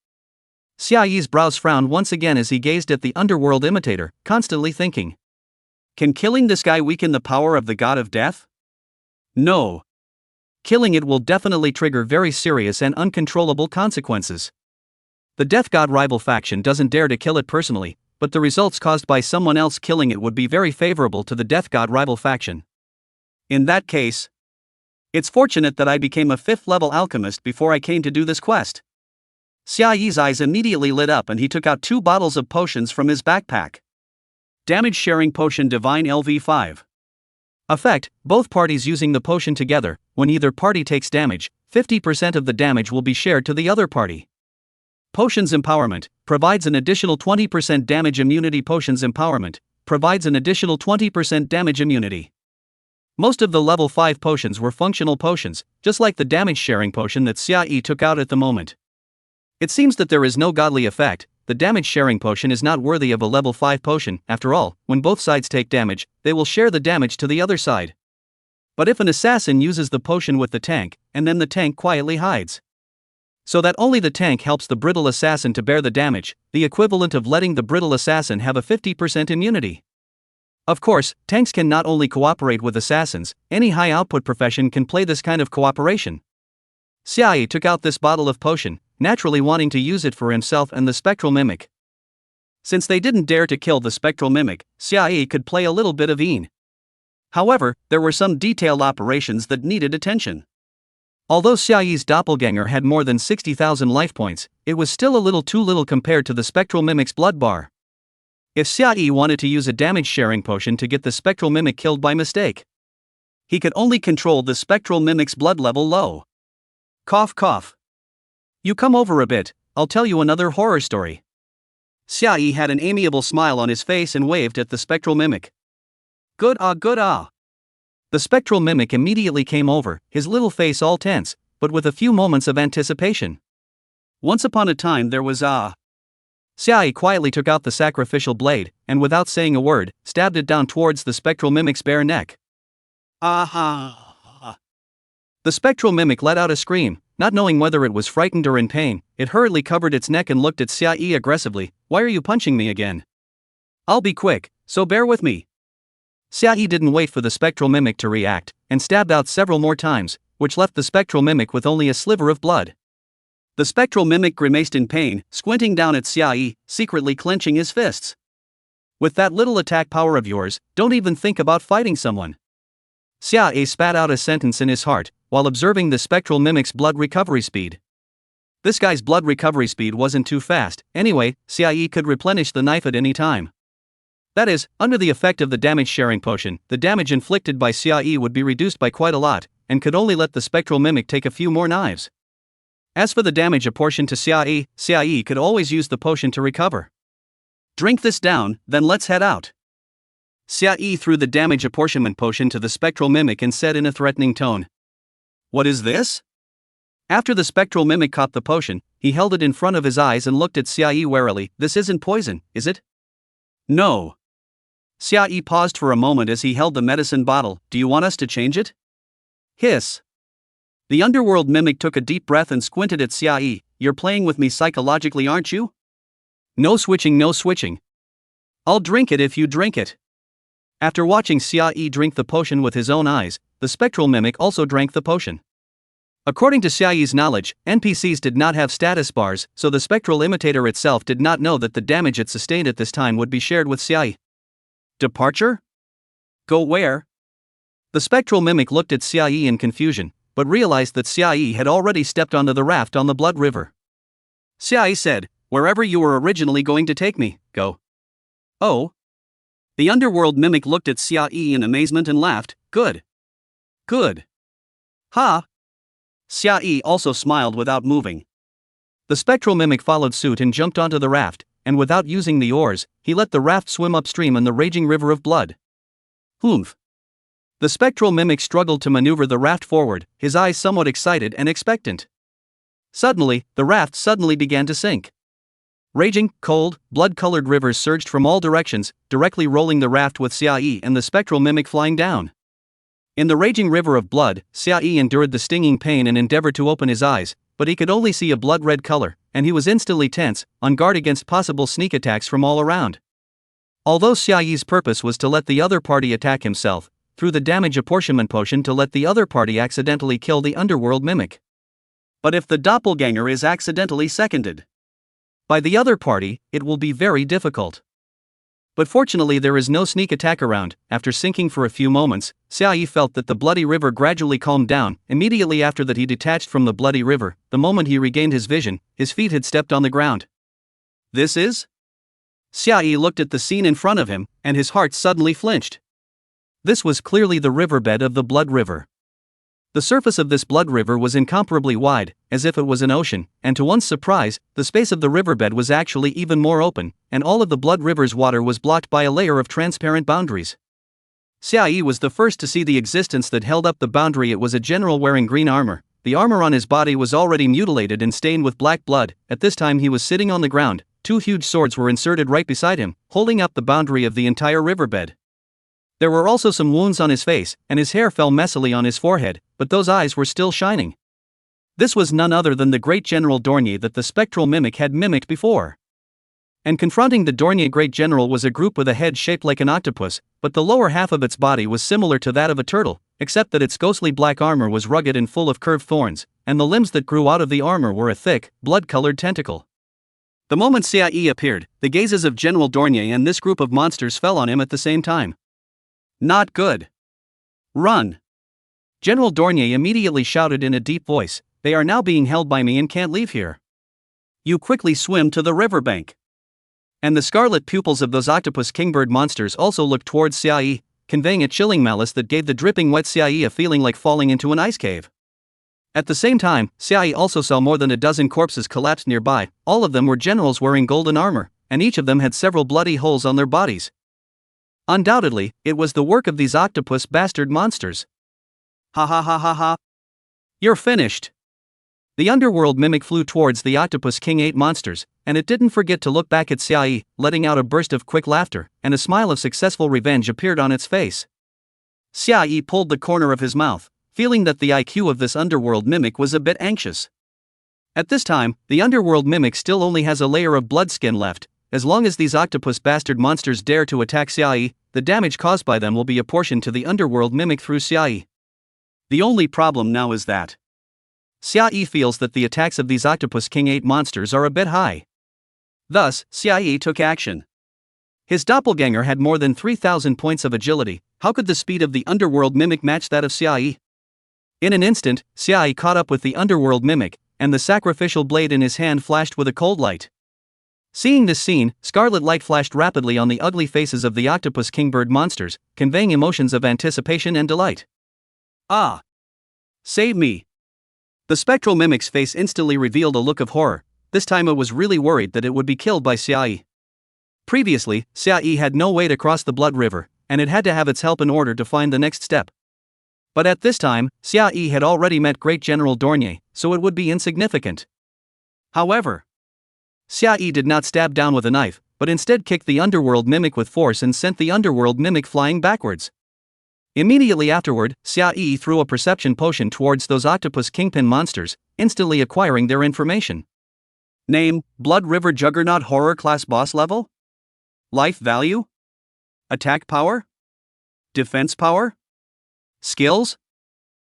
Xia's brows frowned once again as he gazed at the underworld imitator, constantly thinking. Can killing this guy weaken the power of the god of death? No. Killing it will definitely trigger very serious and uncontrollable consequences. The Death God rival faction doesn't dare to kill it personally, but the results caused by someone else killing it would be very favorable to the Death God rival faction. In that case, it's fortunate that I became a 5th-level alchemist before I came to do this quest. Xia's eyes immediately lit up and he took out 2 bottles of potions from his backpack. Damage Sharing Potion Divine LV5. Effect, both parties using the potion together, when either party takes damage, 50% of the damage will be shared to the other party. Potions Empowerment, provides an additional 20% damage immunity. Potions Empowerment, provides an additional 20% damage immunity. Most of the level 5 potions were functional potions, just like the damage sharing potion that Xia took out at the moment. It seems that there is no godly effect. The damage sharing potion is not worthy of a level 5 potion. After all, when both sides take damage, they will share the damage to the other side. But if an assassin uses the potion with the tank, and then the tank quietly hides, so that only the tank helps the brittle assassin to bear the damage, the equivalent of letting the brittle assassin have a 50% immunity. Of course, tanks can not only cooperate with assassins, any high-output profession can play this kind of cooperation. Xia took out this bottle of potion, naturally wanting to use it for himself and the spectral mimic. Since they didn't dare to kill the spectral mimic, Xia could play a little bit of Een. However, there were some detailed operations that needed attention. Although Xiaoyi's doppelganger had more than 60,000 life points, it was still a little too little compared to the Spectral Mimic's blood bar. If Xiaoyi wanted to use a damage-sharing potion to get the Spectral Mimic killed by mistake, he could only control the Spectral Mimic's blood level low. Cough cough. You come over a bit, I'll tell you another horror story. Xiaoyi had an amiable smile on his face and waved at the Spectral Mimic. Good ah good ah. The Spectral Mimic immediately came over, his little face all tense, but with a few moments of anticipation. Once upon a time there was Xiaoyi quietly took out the sacrificial blade, and without saying a word, stabbed it down towards the Spectral Mimic's bare neck. Ah! The Spectral Mimic let out a scream, not knowing whether it was frightened or in pain. It hurriedly covered its neck and looked at Xiaoyi aggressively. Why are you punching me again? I'll be quick, so bear with me. Xiaoyi didn't wait for the Spectral Mimic to react, and stabbed out several more times, which left the Spectral Mimic with only a sliver of blood. The Spectral Mimic grimaced in pain, squinting down at Xiaoyi, secretly clenching his fists. With that little attack power of yours, don't even think about fighting someone. Xiaoyi spat out a sentence in his heart, while observing the Spectral Mimic's blood recovery speed. This guy's blood recovery speed wasn't too fast. Anyway, Xiaoyi could replenish the knife at any time. That is, under the effect of the damage-sharing potion, the damage inflicted by Xiaoyi would be reduced by quite a lot, and could only let the Spectral Mimic take a few more knives. As for the damage apportioned to Xiaoyi, Xiaoyi could always use the potion to recover. Drink this down, then let's head out. Xiaoyi threw the damage apportionment potion to the Spectral Mimic and said in a threatening tone. What is this? After the Spectral Mimic caught the potion, he held it in front of his eyes and looked at Xiaoyi warily. This isn't poison, is it? No. Xiaoyi paused for a moment as he held the medicine bottle. Do you want us to change it? Hiss. The Underworld Mimic took a deep breath and squinted at Xiaoyi. You're playing with me psychologically, aren't you? No switching, no switching. I'll drink it if you drink it. After watching Xiaoyi drink the potion with his own eyes, the Spectral Mimic also drank the potion. According to Xiaoyi's knowledge, NPCs did not have status bars, so the Spectral Imitator itself did not know that the damage it sustained at this time would be shared with Xiaoyi. Departure? Go where? The Spectral Mimic looked at Xiaoyi in confusion, but realized that Xiaoyi had already stepped onto the raft on the Blood River. Xiaoyi said, wherever you were originally going to take me, go. Oh? The Underworld Mimic looked at Xiaoyi in amazement and laughed. Good. Good. Ha! Xiaoyi also smiled without moving. The Spectral Mimic followed suit and jumped onto the raft, and without using the oars, he let the raft swim upstream in the raging river of blood. Humph. The Spectral Mimic struggled to maneuver the raft forward, his eyes somewhat excited and expectant. Suddenly, the raft suddenly began to sink. Raging, cold, blood-colored rivers surged from all directions, directly rolling the raft with Xiaoyi and the Spectral Mimic flying down. In the raging river of blood, Xiaoyi endured the stinging pain and endeavored to open his eyes, but he could only see a blood-red color, and he was instantly tense, on guard against possible sneak attacks from all around. Although Xiaoyi's purpose was to let the other party attack himself, through the damage apportionment potion to let the other party accidentally kill the Underworld Mimic. But if the doppelganger is accidentally seconded by the other party, it will be very difficult. But fortunately there is no sneak attack around. After sinking for a few moments, Xiaoyi felt that the bloody river gradually calmed down. Immediately after that he detached from the bloody river. The moment he regained his vision, his feet had stepped on the ground. This is? Xiaoyi looked at the scene in front of him, and his heart suddenly flinched. This was clearly the riverbed of the Blood River. The surface of this blood river was incomparably wide, as if it was an ocean, and to one's surprise, the space of the riverbed was actually even more open, and all of the blood river's water was blocked by a layer of transparent boundaries. Xiaoyi was the first to see the existence that held up the boundary. It was a general wearing green armor. The armor on his body was already mutilated and stained with black blood. At this time he was sitting on the ground. Two huge swords were inserted right beside him, holding up the boundary of the entire riverbed. There were also some wounds on his face, and his hair fell messily on his forehead, but those eyes were still shining. This was none other than the great General Dornier that the Spectral Mimic had mimicked before. And confronting the Dornier Great General was a group with a head shaped like an octopus, but the lower half of its body was similar to that of a turtle, except that its ghostly black armor was rugged and full of curved thorns, and the limbs that grew out of the armor were a thick, blood-colored tentacle. The moment Xiaoyi appeared, the gazes of General Dornier and this group of monsters fell on him at the same time. Not good. Run. General Dornier immediately shouted in a deep voice, "They are now being held by me and can't leave here." You quickly swim to the riverbank. And the scarlet pupils of those octopus kingbird monsters also looked towards Xiaoyi, conveying a chilling malice that gave the dripping wet Xiaoyi a feeling like falling into an ice cave. At the same time, Xiaoyi also saw more than a dozen corpses collapsed nearby. All of them were generals wearing golden armor, and each of them had several bloody holes on their bodies. Undoubtedly, it was the work of these octopus bastard monsters. Ha ha ha ha ha. You're finished. The underworld mimic flew towards the Octopus King 8 monsters, and it didn't forget to look back at Xiaoyi, letting out a burst of quick laughter, and a smile of successful revenge appeared on its face. Xiaoyi pulled the corner of his mouth, feeling that the IQ of this underworld mimic was a bit anxious. At this time, the underworld mimic still only has a layer of blood skin left. As long as these octopus bastard monsters dare to attack Xiaoyi, the damage caused by them will be apportioned to the underworld mimic through Xiaoyi. The only problem now is that Xiaoyi feels that the attacks of these Octopus King 8 monsters are a bit high. Thus, Xiaoyi took action. His doppelganger had more than 3,000 points of agility. How could the speed of the underworld mimic match that of Xiaoyi? In an instant, Xiaoyi caught up with the underworld mimic, and the sacrificial blade in his hand flashed with a cold light. Seeing this scene, scarlet light flashed rapidly on the ugly faces of the Octopus Kingbird monsters, conveying emotions of anticipation and delight. Ah! Save me! The spectral mimic's face instantly revealed a look of horror. This time it was really worried that it would be killed by Xiaoyi. Previously, Xiaoyi had no way to cross the Blood River, and it had to have its help in order to find the next step. But at this time, Xiaoyi had already met Great General Dornier, so it would be insignificant. However, Xiaoyi did not stab down with a knife, but instead kicked the underworld mimic with force and sent the underworld mimic flying backwards. Immediately afterward, Xiaoyi threw a perception potion towards those octopus kingpin monsters, instantly acquiring their information. Name: Blood River Juggernaut Horror Class Boss Level. Life Value. Attack Power. Defense Power. Skills.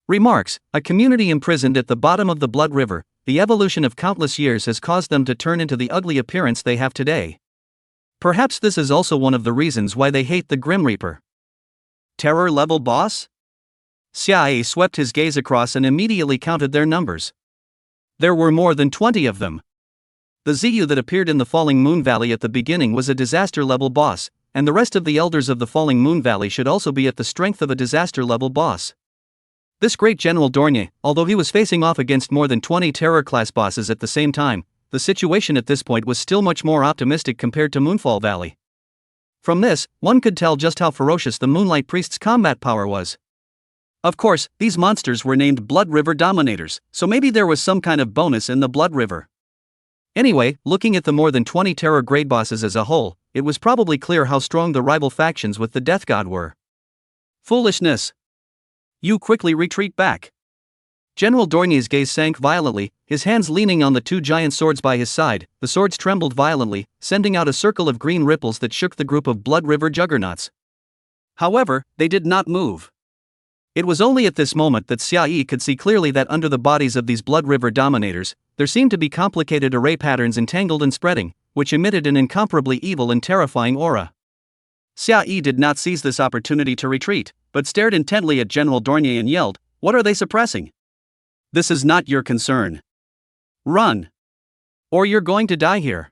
Remarks: a community imprisoned at the bottom of the Blood River. The evolution of countless years has caused them to turn into the ugly appearance they have today. Perhaps this is also one of the reasons why they hate the Grim Reaper. Terror level boss? Xiaoyi swept his gaze across and immediately counted their numbers. There were more than 20 of them. The Ziyu that appeared in the Falling Moon Valley at the beginning was a disaster level boss, and the rest of the elders of the Falling Moon Valley should also be at the strength of a disaster level boss. This great General Dornier, although he was facing off against more than 20 terror class bosses at the same time, the situation at this point was still much more optimistic compared to Moonfall Valley. From this, one could tell just how ferocious the Moonlight Priest's combat power was. Of course, these monsters were named Blood River Dominators, so maybe there was some kind of bonus in the Blood River. Anyway, looking at the more than 20 terror grade bosses as a whole, it was probably clear how strong the rival factions with the Death God were. Foolishness! You quickly retreat back. General Dornier's gaze sank violently, his hands leaning on the two giant swords by his side. The swords trembled violently, sending out a circle of green ripples that shook the group of Blood River juggernauts. However, they did not move. It was only at this moment that Xiaoyi could see clearly that under the bodies of these Blood River dominators, there seemed to be complicated array patterns entangled and spreading, which emitted an incomparably evil and terrifying aura. Xiaoyi did not seize this opportunity to retreat, but stared intently at General Dornier and yelled, "What are they suppressing? This is not your concern. Run! Or you're going to die here."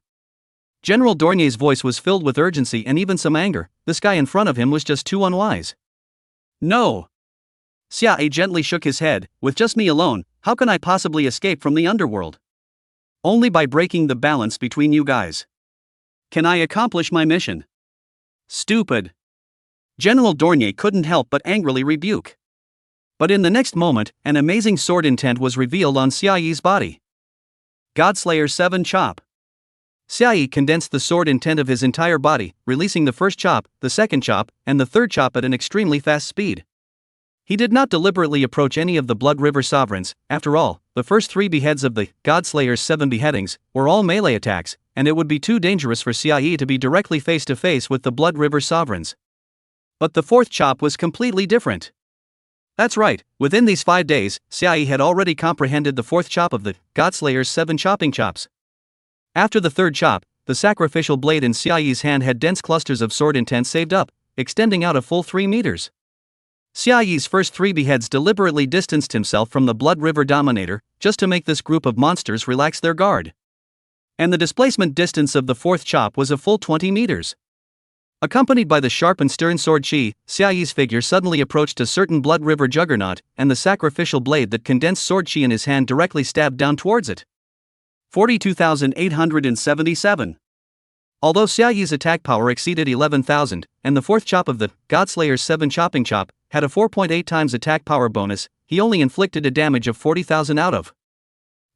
General Dornier's voice was filled with urgency and even some anger. This guy in front of him was just too unwise. "No." Xiaoyi gently shook his head. "With just me alone, how can I possibly escape from the underworld? Only by breaking the balance between you guys can I accomplish my mission." Stupid! General Dornier couldn't help but angrily rebuke. But in the next moment, an amazing sword intent was revealed on Xiaoyi's body. Godslayer 7 Chop. Xiaoyi condensed the sword intent of his entire body, releasing the first chop, the second chop, and the third chop at an extremely fast speed. He did not deliberately approach any of the Blood River sovereigns. After all, the first 3 beheads of the Godslayer's 7 beheadings were all melee attacks, and it would be too dangerous for Xiaoyi to be directly face to face with the Blood River sovereigns. But the fourth chop was completely different. That's right, within these 5 days, Xiaoyi had already comprehended the fourth chop of the Godslayer's 7 chopping chops. After the third chop, the sacrificial blade in Xiaoyi's hand had dense clusters of sword intent saved up, extending out a full 3 meters. Xiaoyi's first 3 beheads deliberately distanced himself from the Blood River Dominator, just to make this group of monsters relax their guard. And the displacement distance of the 4th chop was a full 20 meters. Accompanied by the sharpened stern sword Qi, Xiaoyi's figure suddenly approached a certain Blood River juggernaut, and the sacrificial blade that condensed sword Qi in his hand directly stabbed down towards it. 42,877. Although Xiaoyi's attack power exceeded 11,000, and the 4th chop of the Godslayer's 7 chopping chop had a 4.8 times attack power bonus, he only inflicted a damage of 40,000 out of.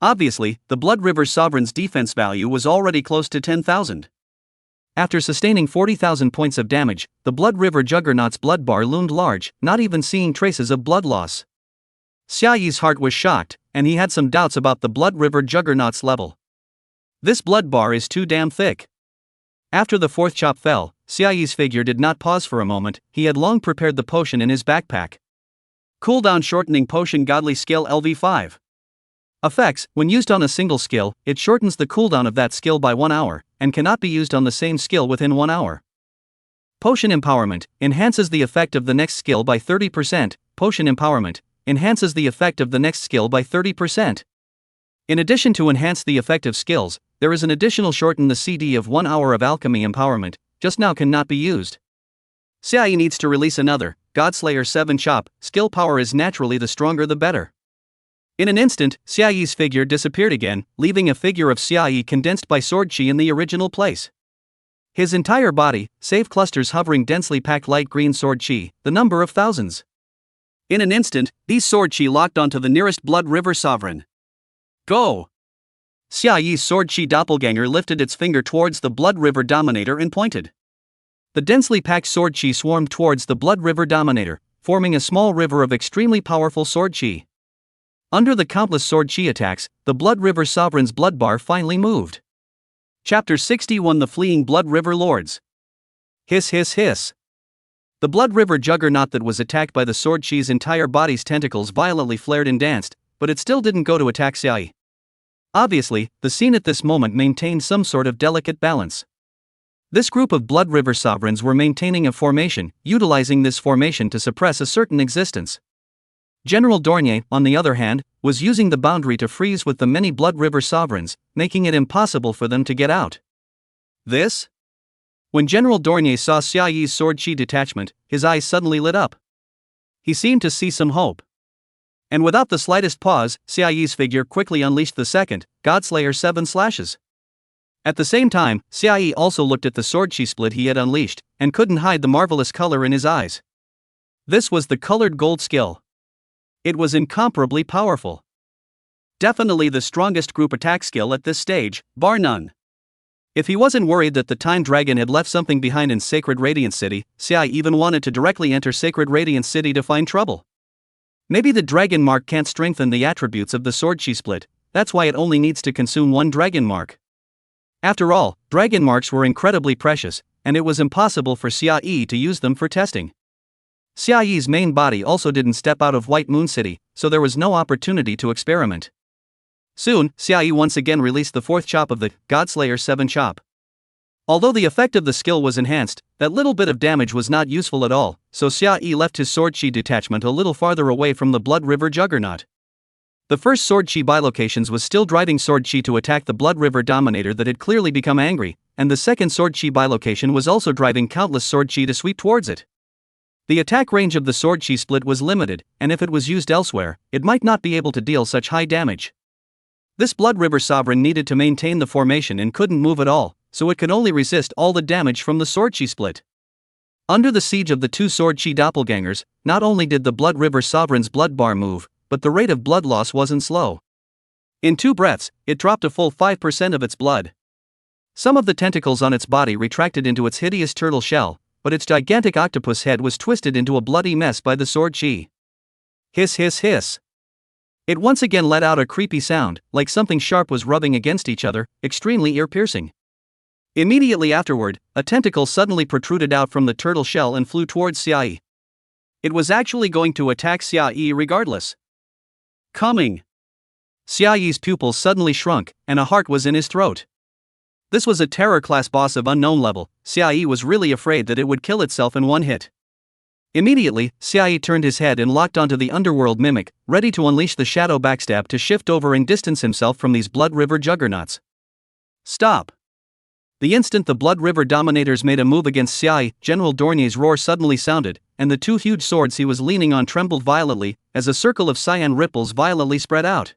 Obviously, the Blood River Sovereign's defense value was already close to 10,000. After sustaining 40,000 points of damage, the Blood River Juggernaut's blood bar loomed large, not even seeing traces of blood loss. Xiaoyi's heart was shocked, and he had some doubts about the Blood River Juggernaut's level. This blood bar is too damn thick. After the 4th chop fell, Xiaoyi's figure did not pause for a moment. He had long prepared the potion in his backpack. Cooldown Shortening Potion Godly Skill LV5. Effects: when used on a single skill, it shortens the cooldown of that skill by 1 hour, and cannot be used on the same skill within 1 hour. Potion Empowerment enhances the effect of the next skill by 30%. Potion Empowerment enhances the effect of the next skill by 30%. In addition to enhance the effect of skills, there is an additional shorten the CD of 1 hour of Alchemy Empowerment, just now cannot be used. Xiaoyi needs to release another, Godslayer 7 chop. Skill power is naturally the stronger the better. In an instant, Xiaoyi's figure disappeared again, leaving a figure of Xiaoyi condensed by sword Qi in the original place. His entire body, save clusters hovering densely packed light green sword Qi, the number of thousands. In an instant, these sword Qi locked onto the nearest Blood River Sovereign. Go! Xiaoyi's sword Qi doppelganger lifted its finger towards the Blood River Dominator and pointed. The densely packed sword Qi swarmed towards the Blood River Dominator, forming a small river of extremely powerful sword Qi. Under the countless sword Qi attacks, the Blood River Sovereign's blood bar finally moved. Chapter 61: The Fleeing Blood River Lords. Hiss hiss hiss. The Blood River juggernaut that was attacked by the sword Qi's entire body's tentacles violently flared and danced, but it still didn't go to attack Xiaoyi. Obviously, the scene at this moment maintained some sort of delicate balance. This group of Blood River Sovereigns were maintaining a formation, utilizing this formation to suppress a certain existence. General Dornier, on the other hand, was using the boundary to freeze with the many Blood River Sovereigns, making it impossible for them to get out. This? When General Dornier saw Xiaoyi's sword Qi detachment, his eyes suddenly lit up. He seemed to see some hope. And without the slightest pause, Xiaoyi's figure quickly unleashed the second, Godslayer 7 slashes. At the same time, Xiaoyi also looked at the sword Qi split he had unleashed, and couldn't hide the marvelous color in his eyes. This was the colored gold skill. It was incomparably powerful. Definitely the strongest group attack skill at this stage, bar none. If he wasn't worried that the Time Dragon had left something behind in Sacred Radiance City, Xiaoyi even wanted to directly enter Sacred Radiance City to find trouble. Maybe the Dragon Mark can't strengthen the attributes of the sword Qi split, that's why it only needs to consume 1 Dragon Mark. After all, Dragon Marks were incredibly precious, and it was impossible for Xiaoyi to use them for testing. Xiaoyi's main body also didn't step out of White Moon City, so there was no opportunity to experiment. Soon, Xiaoyi once again released the 4th chop of the Godslayer 7 chop. Although the effect of the skill was enhanced, that little bit of damage was not useful at all, so Xiaoyi left his sword Qi detachment a little farther away from the Blood River Juggernaut. The first sword Qi bilocations was still driving sword Qi to attack the Blood River Dominator that had clearly become angry, and the second sword Qi bilocation was also driving countless sword Qi to sweep towards it. The attack range of the sword Qi split was limited, and if it was used elsewhere, it might not be able to deal such high damage. This Blood River Sovereign needed to maintain the formation and couldn't move at all, so it could only resist all the damage from the sword Qi split. Under the siege of the 2 sword Qi doppelgangers, not only did the Blood River Sovereign's blood bar move, but the rate of blood loss wasn't slow. In 2 breaths, it dropped a full 5% of its blood. Some of the tentacles on its body retracted into its hideous turtle shell, but its gigantic octopus head was twisted into a bloody mess by the sword Qi. Hiss hiss hiss. It once again let out a creepy sound, like something sharp was rubbing against each other, extremely ear-piercing. Immediately afterward, a tentacle suddenly protruded out from the turtle shell and flew towards Xiaoyi. It was actually going to attack Xiaoyi regardless. Coming! Xiaoyi's pupils suddenly shrunk, and a heart was in his throat. This was a terror class boss of unknown level. Xiaoyi was really afraid that it would kill itself in 1 hit. Immediately, Xiaoyi turned his head and locked onto the underworld mimic, ready to unleash the shadow backstab to shift over and distance himself from these Blood River juggernauts. Stop! The instant the Blood River dominators made a move against Xiaoyi, General Dornier's roar suddenly sounded, and the two huge swords he was leaning on trembled violently, as a circle of cyan ripples violently spread out.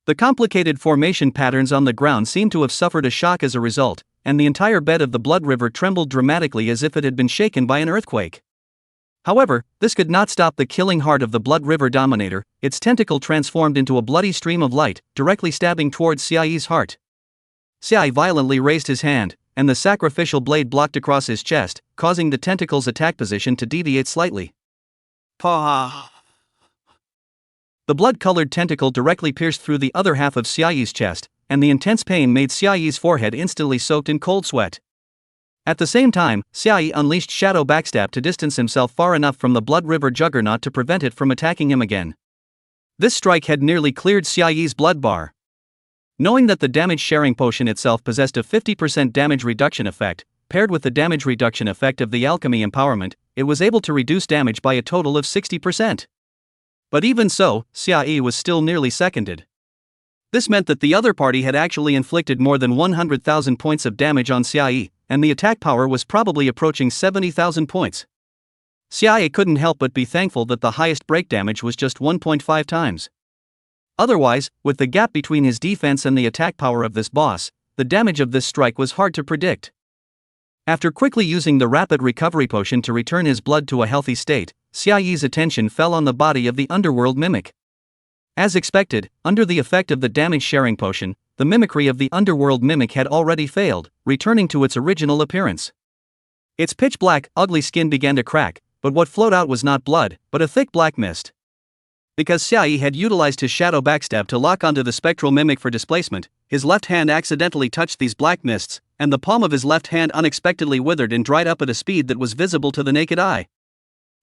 The complicated formation patterns on the ground seemed to have suffered a shock as a result, and the entire bed of the Blood River trembled dramatically as if it had been shaken by an earthquake. However, this could not stop the killing heart of the Blood River Dominator. Its tentacle transformed into a bloody stream of light, directly stabbing towards Xiaoyi's heart. Xiaoyi violently raised his hand, and the sacrificial blade blocked across his chest, causing the tentacle's attack position to deviate slightly. Pa! The blood-colored tentacle directly pierced through the other half of Xiaoyi's chest, and the intense pain made Xiaoyi's forehead instantly soaked in cold sweat. At the same time, Xiaoyi unleashed Shadow Backstab to distance himself far enough from the Blood River Juggernaut to prevent it from attacking him again. This strike had nearly cleared Xiaoyi's blood bar. Knowing that the damage sharing potion itself possessed a 50% damage reduction effect, paired with the damage reduction effect of the alchemy empowerment, it was able to reduce damage by a total of 60%. But even so, Xiaoyi was still nearly seconded. This meant that the other party had actually inflicted more than 100,000 points of damage on Xiaoyi, and the attack power was probably approaching 70,000 points. Xiaoyi couldn't help but be thankful that the highest break damage was just 1.5 times. Otherwise, with the gap between his defense and the attack power of this boss, the damage of this strike was hard to predict. After quickly using the rapid recovery potion to return his blood to a healthy state, Xiaoyi's attention fell on the body of the underworld mimic. As expected, under the effect of the damage-sharing potion, the mimicry of the underworld mimic had already failed, returning to its original appearance. Its pitch-black, ugly skin began to crack, but what flowed out was not blood, but a thick black mist. Because Xiaoyi had utilized his shadow backstab to lock onto the spectral mimic for displacement, his left hand accidentally touched these black mists, and the palm of his left hand unexpectedly withered and dried up at a speed that was visible to the naked eye.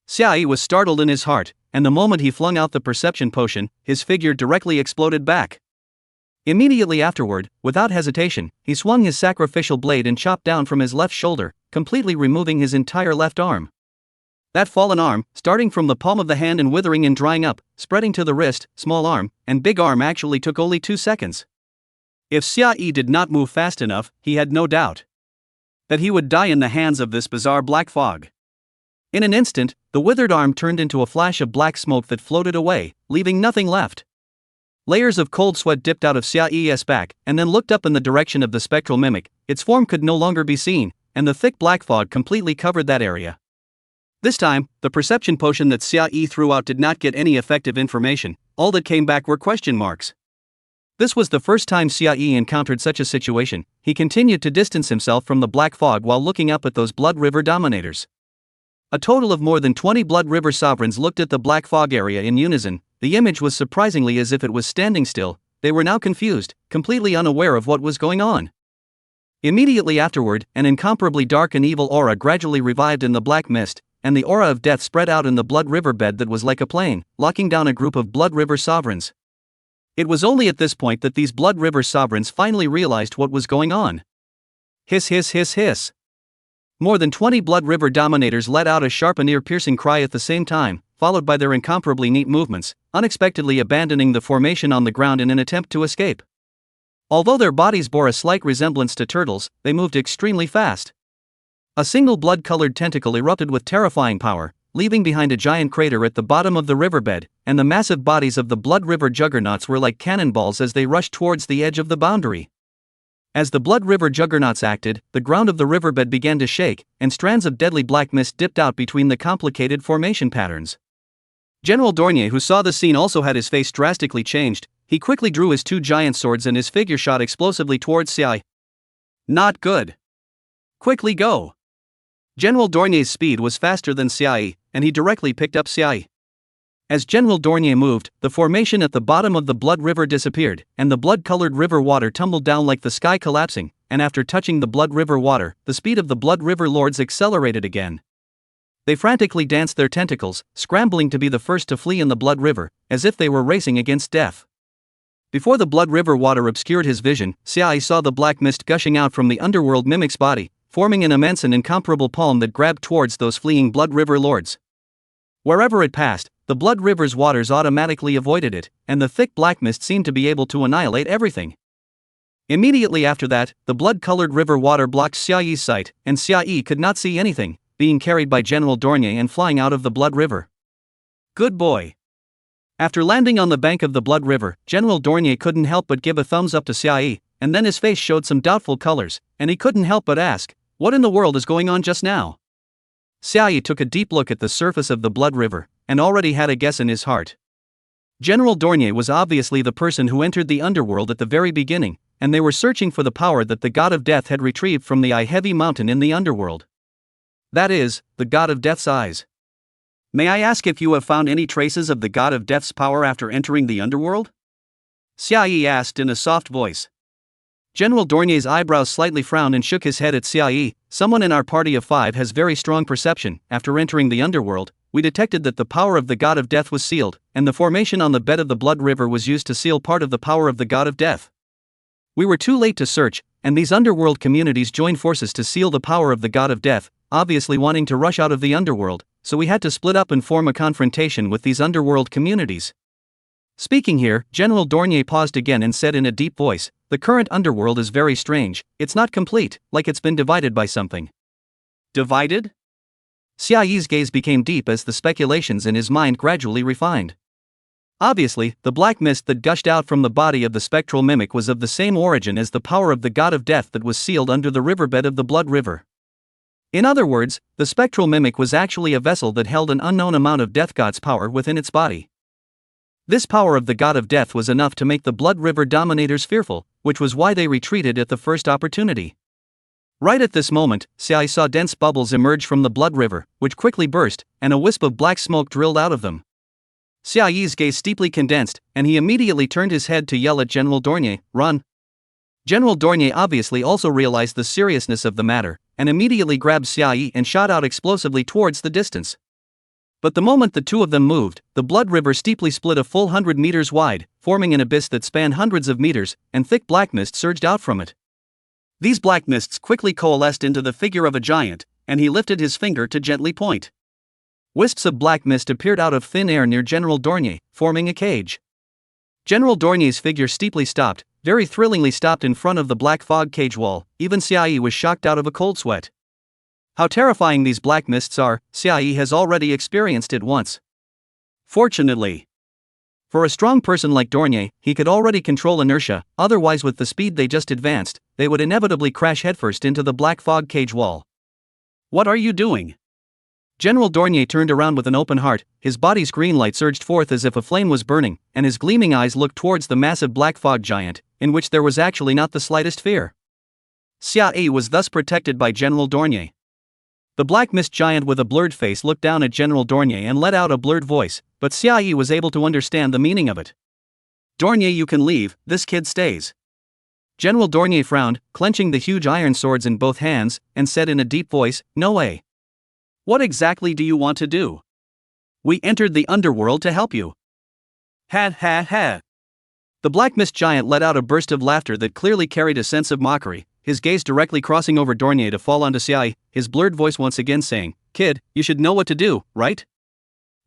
Xiaoyi was startled in his heart, and the moment he flung out the perception potion, his figure directly exploded back. Immediately afterward, without hesitation, he swung his sacrificial blade and chopped down from his left shoulder, completely removing his entire left arm. That fallen arm, starting from the palm of the hand and withering and drying up, spreading to the wrist, small arm, and big arm actually took only 2 seconds. If Xiaoyi did not move fast enough, he had no doubt that he would die in the hands of this bizarre black fog. In an instant, the withered arm turned into a flash of black smoke that floated away, leaving nothing left. Layers of cold sweat dipped out of Xiaoyi's back and then looked up in the direction of the spectral mimic. Its form could no longer be seen, and the thick black fog completely covered that area. This time, the perception potion that Xiaoyi threw out did not get any effective information. All that came back were question marks. This was the first time Xiaoyi encountered such a situation. He continued to distance himself from the black fog while looking up at those Blood River dominators. A total of more than 20 Blood River sovereigns looked at the black fog area in unison. The image was surprisingly as if it was standing still. They were now confused, completely unaware of what was going on. Immediately afterward, an incomparably dark and evil aura gradually revived in the black mist, and the aura of death spread out in the Blood River bed that was like a plane, locking down a group of Blood River sovereigns. It was only at this point that these Blood River sovereigns finally realized what was going on. Hiss hiss hiss hiss. More than 20 Blood River dominators let out a sharp and ear-piercing cry at the same time, followed by their incomparably neat movements, unexpectedly abandoning the formation on the ground in an attempt to escape. Although their bodies bore a slight resemblance to turtles, they moved extremely fast. A single blood-colored tentacle erupted with terrifying power, leaving behind a giant crater at the bottom of the riverbed, and the massive bodies of the Blood River juggernauts were like cannonballs as they rushed towards the edge of the boundary. As the Blood River juggernauts acted, the ground of the riverbed began to shake, and strands of deadly black mist dipped out between the complicated formation patterns. General Dornier, who saw the scene, also had his face drastically changed. He quickly drew his 2 giant swords and his figure shot explosively towards Xiaoyi. Not good. Quickly go. General Dornier's speed was faster than Xiaoyi, and he directly picked up Xiaoyi. As General Dornier moved, the formation at the bottom of the Blood River disappeared, and the blood-colored river water tumbled down like the sky collapsing, and after touching the Blood River water, the speed of the Blood River lords accelerated again. They frantically danced their tentacles, scrambling to be the first to flee in the Blood River, as if they were racing against death. Before the Blood River water obscured his vision, Xiaoyi saw the black mist gushing out from the underworld mimic's body, forming an immense and incomparable palm that grabbed towards those fleeing Blood River lords. Wherever it passed, the Blood River's waters automatically avoided it, and the thick black mist seemed to be able to annihilate everything. Immediately after that, the blood-colored river water blocked Xiaoyi's sight, and Xiaoyi could not see anything, being carried by General Dornier and flying out of the Blood River. Good boy. After landing on the bank of the Blood River, General Dornier couldn't help but give a thumbs up to Xiaoyi, and then his face showed some doubtful colors, and he couldn't help but ask, "What in the world is going on just now?" Xiaoyi took a deep look at the surface of the Blood River, and already had a guess in his heart. General Dornier was obviously the person who entered the underworld at the very beginning, and they were searching for the power that the God of Death had retrieved from the eye-heavy mountain in the underworld. That is, the God of Death's eyes. May I ask if you have found any traces of the God of Death's power after entering the underworld? Xiaoyi asked in a soft voice. General Dornier's eyebrows slightly frowned and shook his head at Xiaoyi. Someone in our party of 5 has very strong perception. After entering the underworld, we detected that the power of the God of Death was sealed, and the formation on the bed of the Blood River was used to seal part of the power of the God of Death. We were too late to search, and these underworld communities joined forces to seal the power of the God of Death, obviously wanting to rush out of the underworld, so we had to split up and form a confrontation with these underworld communities. Speaking here, General Dornier paused again and said in a deep voice, "The current underworld is very strange, it's not complete, like it's been divided by something." Divided? Xiaoyi's gaze became deep as the speculations in his mind gradually refined. Obviously, the black mist that gushed out from the body of the spectral mimic was of the same origin as the power of the God of Death that was sealed under the riverbed of the Blood River. In other words, the spectral mimic was actually a vessel that held an unknown amount of Death God's power within its body. This power of the God of Death was enough to make the Blood River dominators fearful, which was why they retreated at the first opportunity. Right at this moment, Xiaoyi saw dense bubbles emerge from the Blood River, which quickly burst, and a wisp of black smoke drilled out of them. Xiaoyi's gaze steeply condensed, and he immediately turned his head to yell at General Dornier, "Run!" General Dornier obviously also realized the seriousness of the matter, and immediately grabbed Xiaoyi and shot out explosively towards the distance. But the moment the two of them moved, the Blood River steeply split a full 100 meters wide, forming an abyss that spanned hundreds of meters, and thick black mist surged out from it. These black mists quickly coalesced into the figure of a giant, and he lifted his finger to gently point. Wisps of black mist appeared out of thin air near General Dornier, forming a cage. General Dornier's figure steeply stopped, very thrillingly stopped in front of the black fog cage wall. Even Xiaoyi was shocked out of a cold sweat. How terrifying these black mists are, Xiaoyi has already experienced it once. Fortunately, for a strong person like Dornier, he could already control inertia, otherwise with the speed they just advanced, they would inevitably crash headfirst into the black fog cage wall. "What are you doing?" General Dornier turned around with an open heart, his body's green light surged forth as if a flame was burning, and his gleaming eyes looked towards the massive black fog giant, in which there was actually not the slightest fear. Xiaoyi was thus protected by General Dornier. The black mist giant with a blurred face looked down at General Dornier and let out a blurred voice, but Xiaoyi was able to understand the meaning of it. "Dornier, you can leave, this kid stays." General Dornier frowned, clenching the huge iron swords in both hands, and said in a deep voice, "No way. What exactly do you want to do? We entered the underworld to help you." "Ha ha ha." The black mist giant let out a burst of laughter that clearly carried a sense of mockery, his gaze directly crossing over Dornier to fall onto Xiaoyi, his blurred voice once again saying, "Kid, you should know what to do, right?"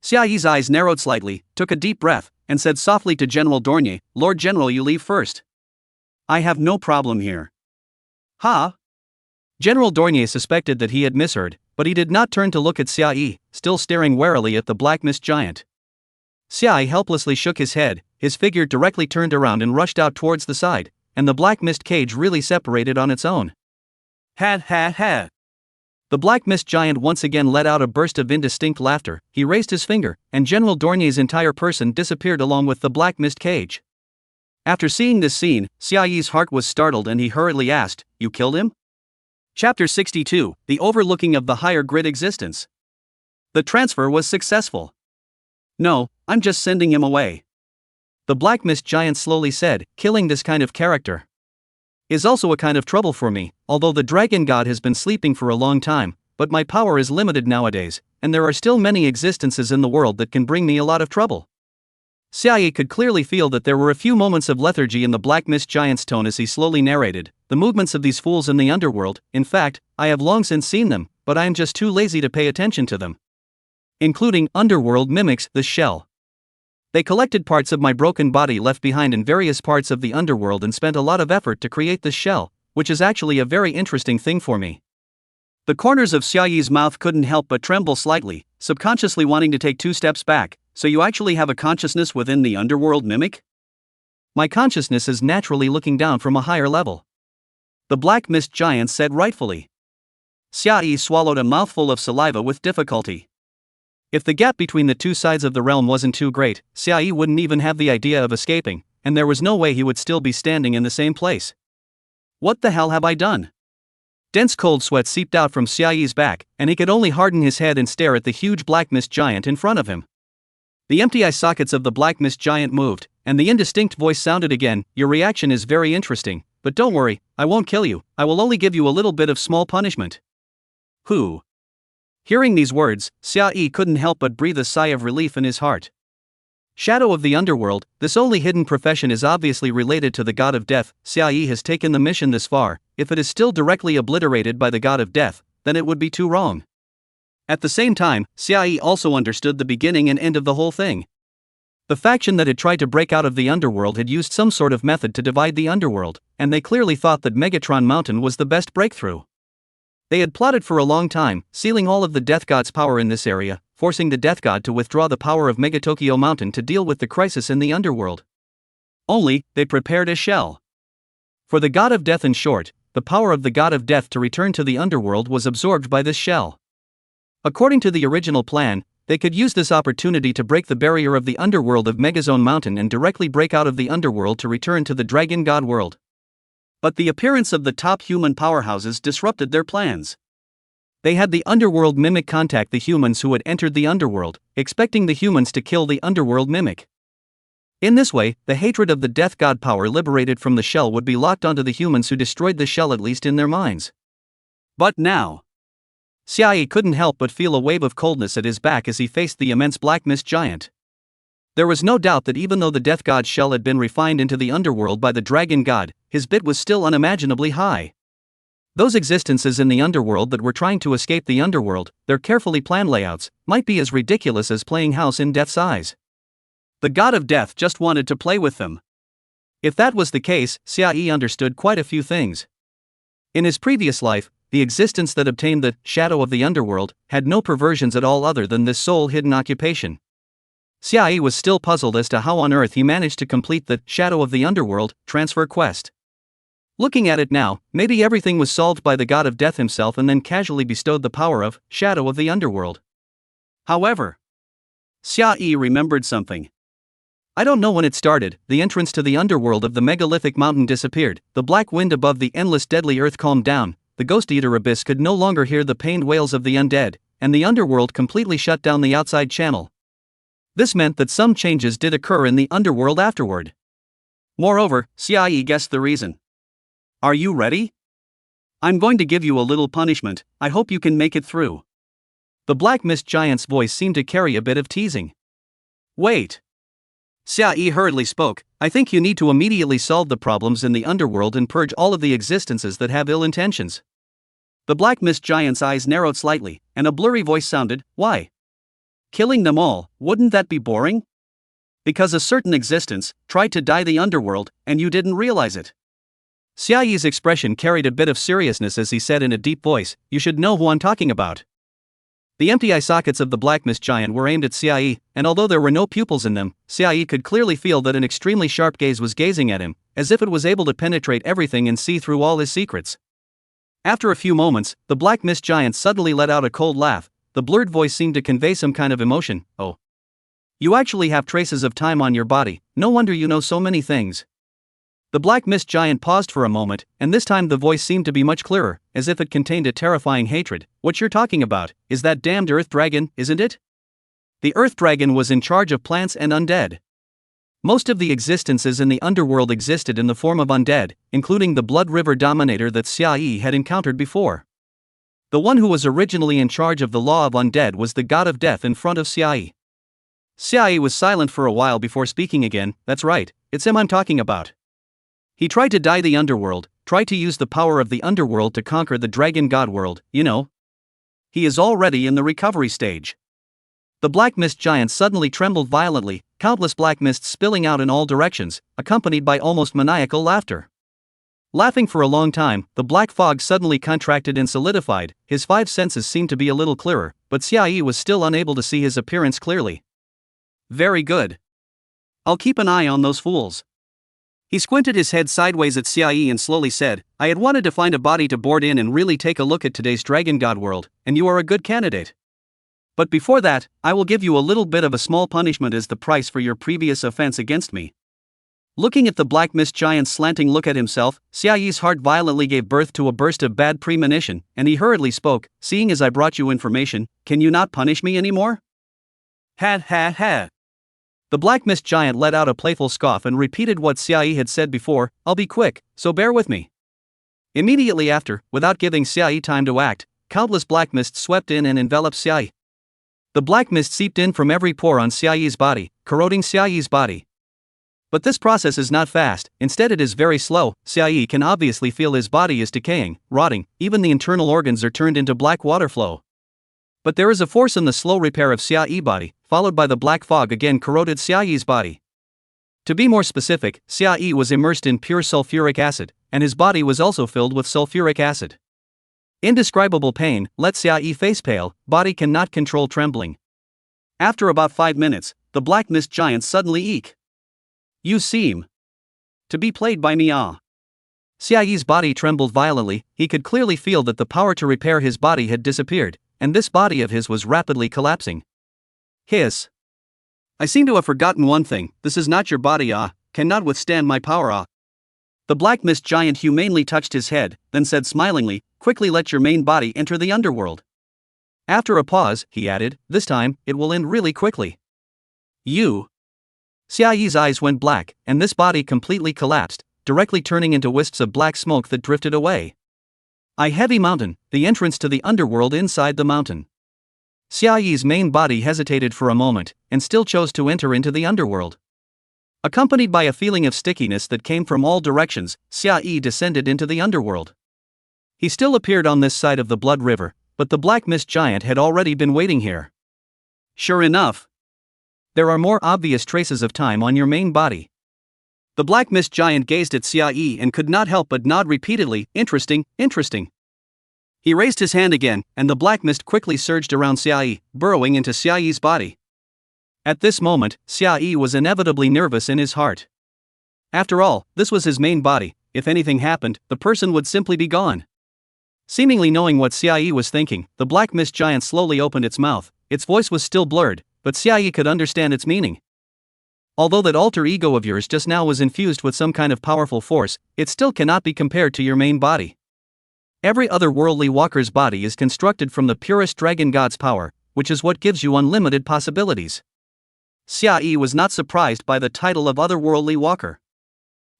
Xiaoyi's eyes narrowed slightly, took a deep breath, and said softly to General Dornier, "Lord General, you leave first. I have no problem here." "Ha?" General Dornier suspected that he had misheard, but he did not turn to look at Xiaoyi, still staring warily at the black mist giant. Xiaoyi helplessly shook his head, his figure directly turned around and rushed out towards the side, and the black mist cage really separated on its own. "Ha ha ha." The black mist giant once again let out a burst of indistinct laughter, he raised his finger, and General Dornier's entire person disappeared along with the black mist cage. After seeing this scene, Xiaoyi's heart was startled and he hurriedly asked, "You killed him?" Chapter 62, The Overlooking of the Higher Grid Existence. The transfer was successful. "No, I'm just sending him away," the black mist giant slowly said. "Killing this kind of character is also a kind of trouble for me, although the dragon god has been sleeping for a long time, but my power is limited nowadays, and there are still many existences in the world that can bring me a lot of trouble." Xiaoyi could clearly feel that there were a few moments of lethargy in the black mist giant's tone as he slowly narrated, "The movements of these fools in the underworld, in fact, I have long since seen them, but I am just too lazy to pay attention to them. including Underworld mimics the shell. They collected parts of my broken body left behind in various parts of the underworld and spent a lot of effort to create this shell, which is actually a very interesting thing for me. The corners of Xiaoyi's mouth couldn't help but tremble slightly, subconsciously wanting to take 2 steps back. So you actually have a consciousness within the underworld mimic? My consciousness is naturally looking down from a higher level. The Black Mist Giant said rightfully. Xiaoyi swallowed a mouthful of saliva with difficulty. If the gap between the 2 sides of the realm wasn't too great, Xiaoyi wouldn't even have the idea of escaping, and there was no way he would still be standing in the same place. What the hell have I done? Dense cold sweat seeped out from Xiaoyi's back, and he could only harden his head and stare at the huge Black Mist Giant in front of him. The empty eye sockets of the Black Mist Giant moved, and the indistinct voice sounded again, "Your reaction is very interesting, but don't worry, I won't kill you, I will only give you a little bit of small punishment." Who? Hearing these words, Xiaoyi couldn't help but breathe a sigh of relief in his heart. Shadow of the Underworld, this only hidden profession is obviously related to the God of Death. Xiaoyi has taken the mission this far. If it is still directly obliterated by the God of Death, then it would be too wrong. At the same time, Xiaoyi also understood the beginning and end of the whole thing. The faction that had tried to break out of the underworld had used some sort of method to divide the underworld, and they clearly thought that Megatron Mountain was the best breakthrough. They had plotted for a long time, sealing all of the Death God's power in this area, forcing the Death God to withdraw the power of Megatokyo Mountain to deal with the crisis in the underworld. Only, they prepared a shell. For the God of Death, in short, the power of the God of Death to return to the underworld was absorbed by this shell. According to the original plan, they could use this opportunity to break the barrier of the underworld of Megazone Mountain and directly break out of the underworld to return to the Dragon God world. But the appearance of the top human powerhouses disrupted their plans. They had the underworld mimic contact the humans who had entered the underworld, expecting the humans to kill the underworld mimic. In this way, the hatred of the Death God power liberated from the shell would be locked onto the humans who destroyed the shell, at least in their minds. But now, Xiaoyi couldn't help but feel a wave of coldness at his back as he faced the immense Black Mist Giant. There was no doubt that even though the Death God's shell had been refined into the underworld by the Dragon God, his bid was still unimaginably high. Those existences in the underworld that were trying to escape the underworld, their carefully planned layouts, might be as ridiculous as playing house in Death's eyes. The God of Death just wanted to play with them. If that was the case, Xiaoyi understood quite a few things. In his previous life, the existence that obtained the shadow of the underworld had no perversions at all other than this sole hidden occupation. Xiaoyi was still puzzled as to how on earth he managed to complete the shadow of the underworld transfer quest. Looking at it now, maybe everything was solved by the God of Death himself and then casually bestowed the power of shadow of the underworld. However, Xiaoyi remembered something. I don't know when it started, the entrance to the underworld of the megalithic mountain disappeared, the black wind above the endless deadly earth calmed down, the Ghost Eater abyss could no longer hear the pained wails of the undead, and the underworld completely shut down the outside channel. This meant that some changes did occur in the underworld afterward. Moreover, Xiaoyi guessed the reason. Are you ready? I'm going to give you a little punishment, I hope you can make it through. The Black Mist Giant's voice seemed to carry a bit of teasing. Wait. Xiaoyi hurriedly spoke, I think you need to immediately solve the problems in the underworld and purge all of the existences that have ill intentions. The Black Mist Giant's eyes narrowed slightly, and a blurry voice sounded, why? Killing them all, wouldn't that be boring? Because a certain existence tried to dye the underworld, and you didn't realize it. Xiaoyi's expression carried a bit of seriousness as he said in a deep voice, you should know who I'm talking about. The empty eye sockets of the Black Mist Giant were aimed at Xiaoyi, and although there were no pupils in them, Xiaoyi could clearly feel that an extremely sharp gaze was gazing at him, as if it was able to penetrate everything and see through all his secrets. After a few moments, the Black Mist Giant suddenly let out a cold laugh. The blurred voice seemed to convey some kind of emotion. Oh. You actually have traces of time on your body, no wonder you know so many things. The Black Mist Giant paused for a moment, and this time the voice seemed to be much clearer, as if it contained a terrifying hatred. What you're talking about is that damned Earth Dragon, isn't it? The Earth Dragon was in charge of plants and undead. Most of the existences in the underworld existed in the form of undead, including the Blood River Dominator that Xiaoyi had encountered before. The one who was originally in charge of the law of undead was the God of Death in front of Xiaoyi. Xiaoyi was silent for a while before speaking again. That's right, it's him I'm talking about. He tried to dye the underworld, tried to use the power of the underworld to conquer the Dragon God world, you know. He is already in the recovery stage. The black mist giant suddenly trembled violently, countless black mists spilling out in all directions, accompanied by almost maniacal laughter. Laughing for a long time, the black fog suddenly contracted and solidified. His five senses seemed to be a little clearer, but Xiaoyi was still unable to see his appearance clearly. Very good. I'll keep an eye on those fools. He squinted his head sideways at Xiaoyi and slowly said, I had wanted to find a body to board in and really take a look at today's Dragon God world, and you are a good candidate. But before that, I will give you a little bit of a small punishment as the price for your previous offense against me. Looking at the black mist giant's slanting look at himself, Xiaoyi's heart violently gave birth to a burst of bad premonition, and he hurriedly spoke, seeing as I brought you information, can you not punish me anymore? Ha ha ha. The black mist giant let out a playful scoff and repeated what Xiaoyi had said before, I'll be quick, so bear with me. Immediately after, without giving Xiaoyi time to act, countless black mists swept in and enveloped Xiaoyi. The black mist seeped in from every pore on Xiaoyi's body, corroding Xiaoyi's body. But this process is not fast, instead it is very slow. Xiaoyi can obviously feel his body is decaying, rotting, even the internal organs are turned into black water flow. But there is a force in the slow repair of Xiaoyi's body, followed by the black fog again corroded Xiaoyi's body. To be more specific, Xiaoyi was immersed in pure sulfuric acid, and his body was also filled with sulfuric acid. Indescribable pain let Xiaoyi face pale, body cannot control trembling. After about 5 minutes, the black mist giant suddenly eek. You seem to be played by me. Xiaoyi's body trembled violently, he could clearly feel that the power to repair his body had disappeared, and this body of his was rapidly collapsing. Hiss. I seem to have forgotten one thing, this is not your body cannot withstand my power The black mist giant humanely touched his head, then said smilingly, quickly let your main body enter the underworld. After a pause, he added, this time, it will end really quickly. You. Xiaoyi's eyes went black, and this body completely collapsed, directly turning into wisps of black smoke that drifted away. Heavy mountain, the entrance to the underworld inside the mountain. Xiaoyi's main body hesitated for a moment, and still chose to enter into the underworld. Accompanied by a feeling of stickiness that came from all directions, Xiaoyi descended into the underworld. He still appeared on this side of the Blood River, but the black mist giant had already been waiting here. Sure enough. There are more obvious traces of time on your main body. The black mist giant gazed at Xiaoyi and could not help but nod repeatedly, interesting, interesting. He raised his hand again, and the black mist quickly surged around Xiaoyi, burrowing into Xiaoyi's body. At this moment, Xiaoyi was inevitably nervous in his heart. After all, this was his main body, if anything happened, the person would simply be gone. Seemingly knowing what Xiaoyi was thinking, the black mist giant slowly opened its mouth, its voice was still blurred, but Xiaoyi could understand its meaning. Although that alter ego of yours just now was infused with some kind of powerful force, it still cannot be compared to your main body. Every other worldly walker's body is constructed from the purest dragon god's power, which is what gives you unlimited possibilities. Xiaoyi was not surprised by the title of otherworldly walker.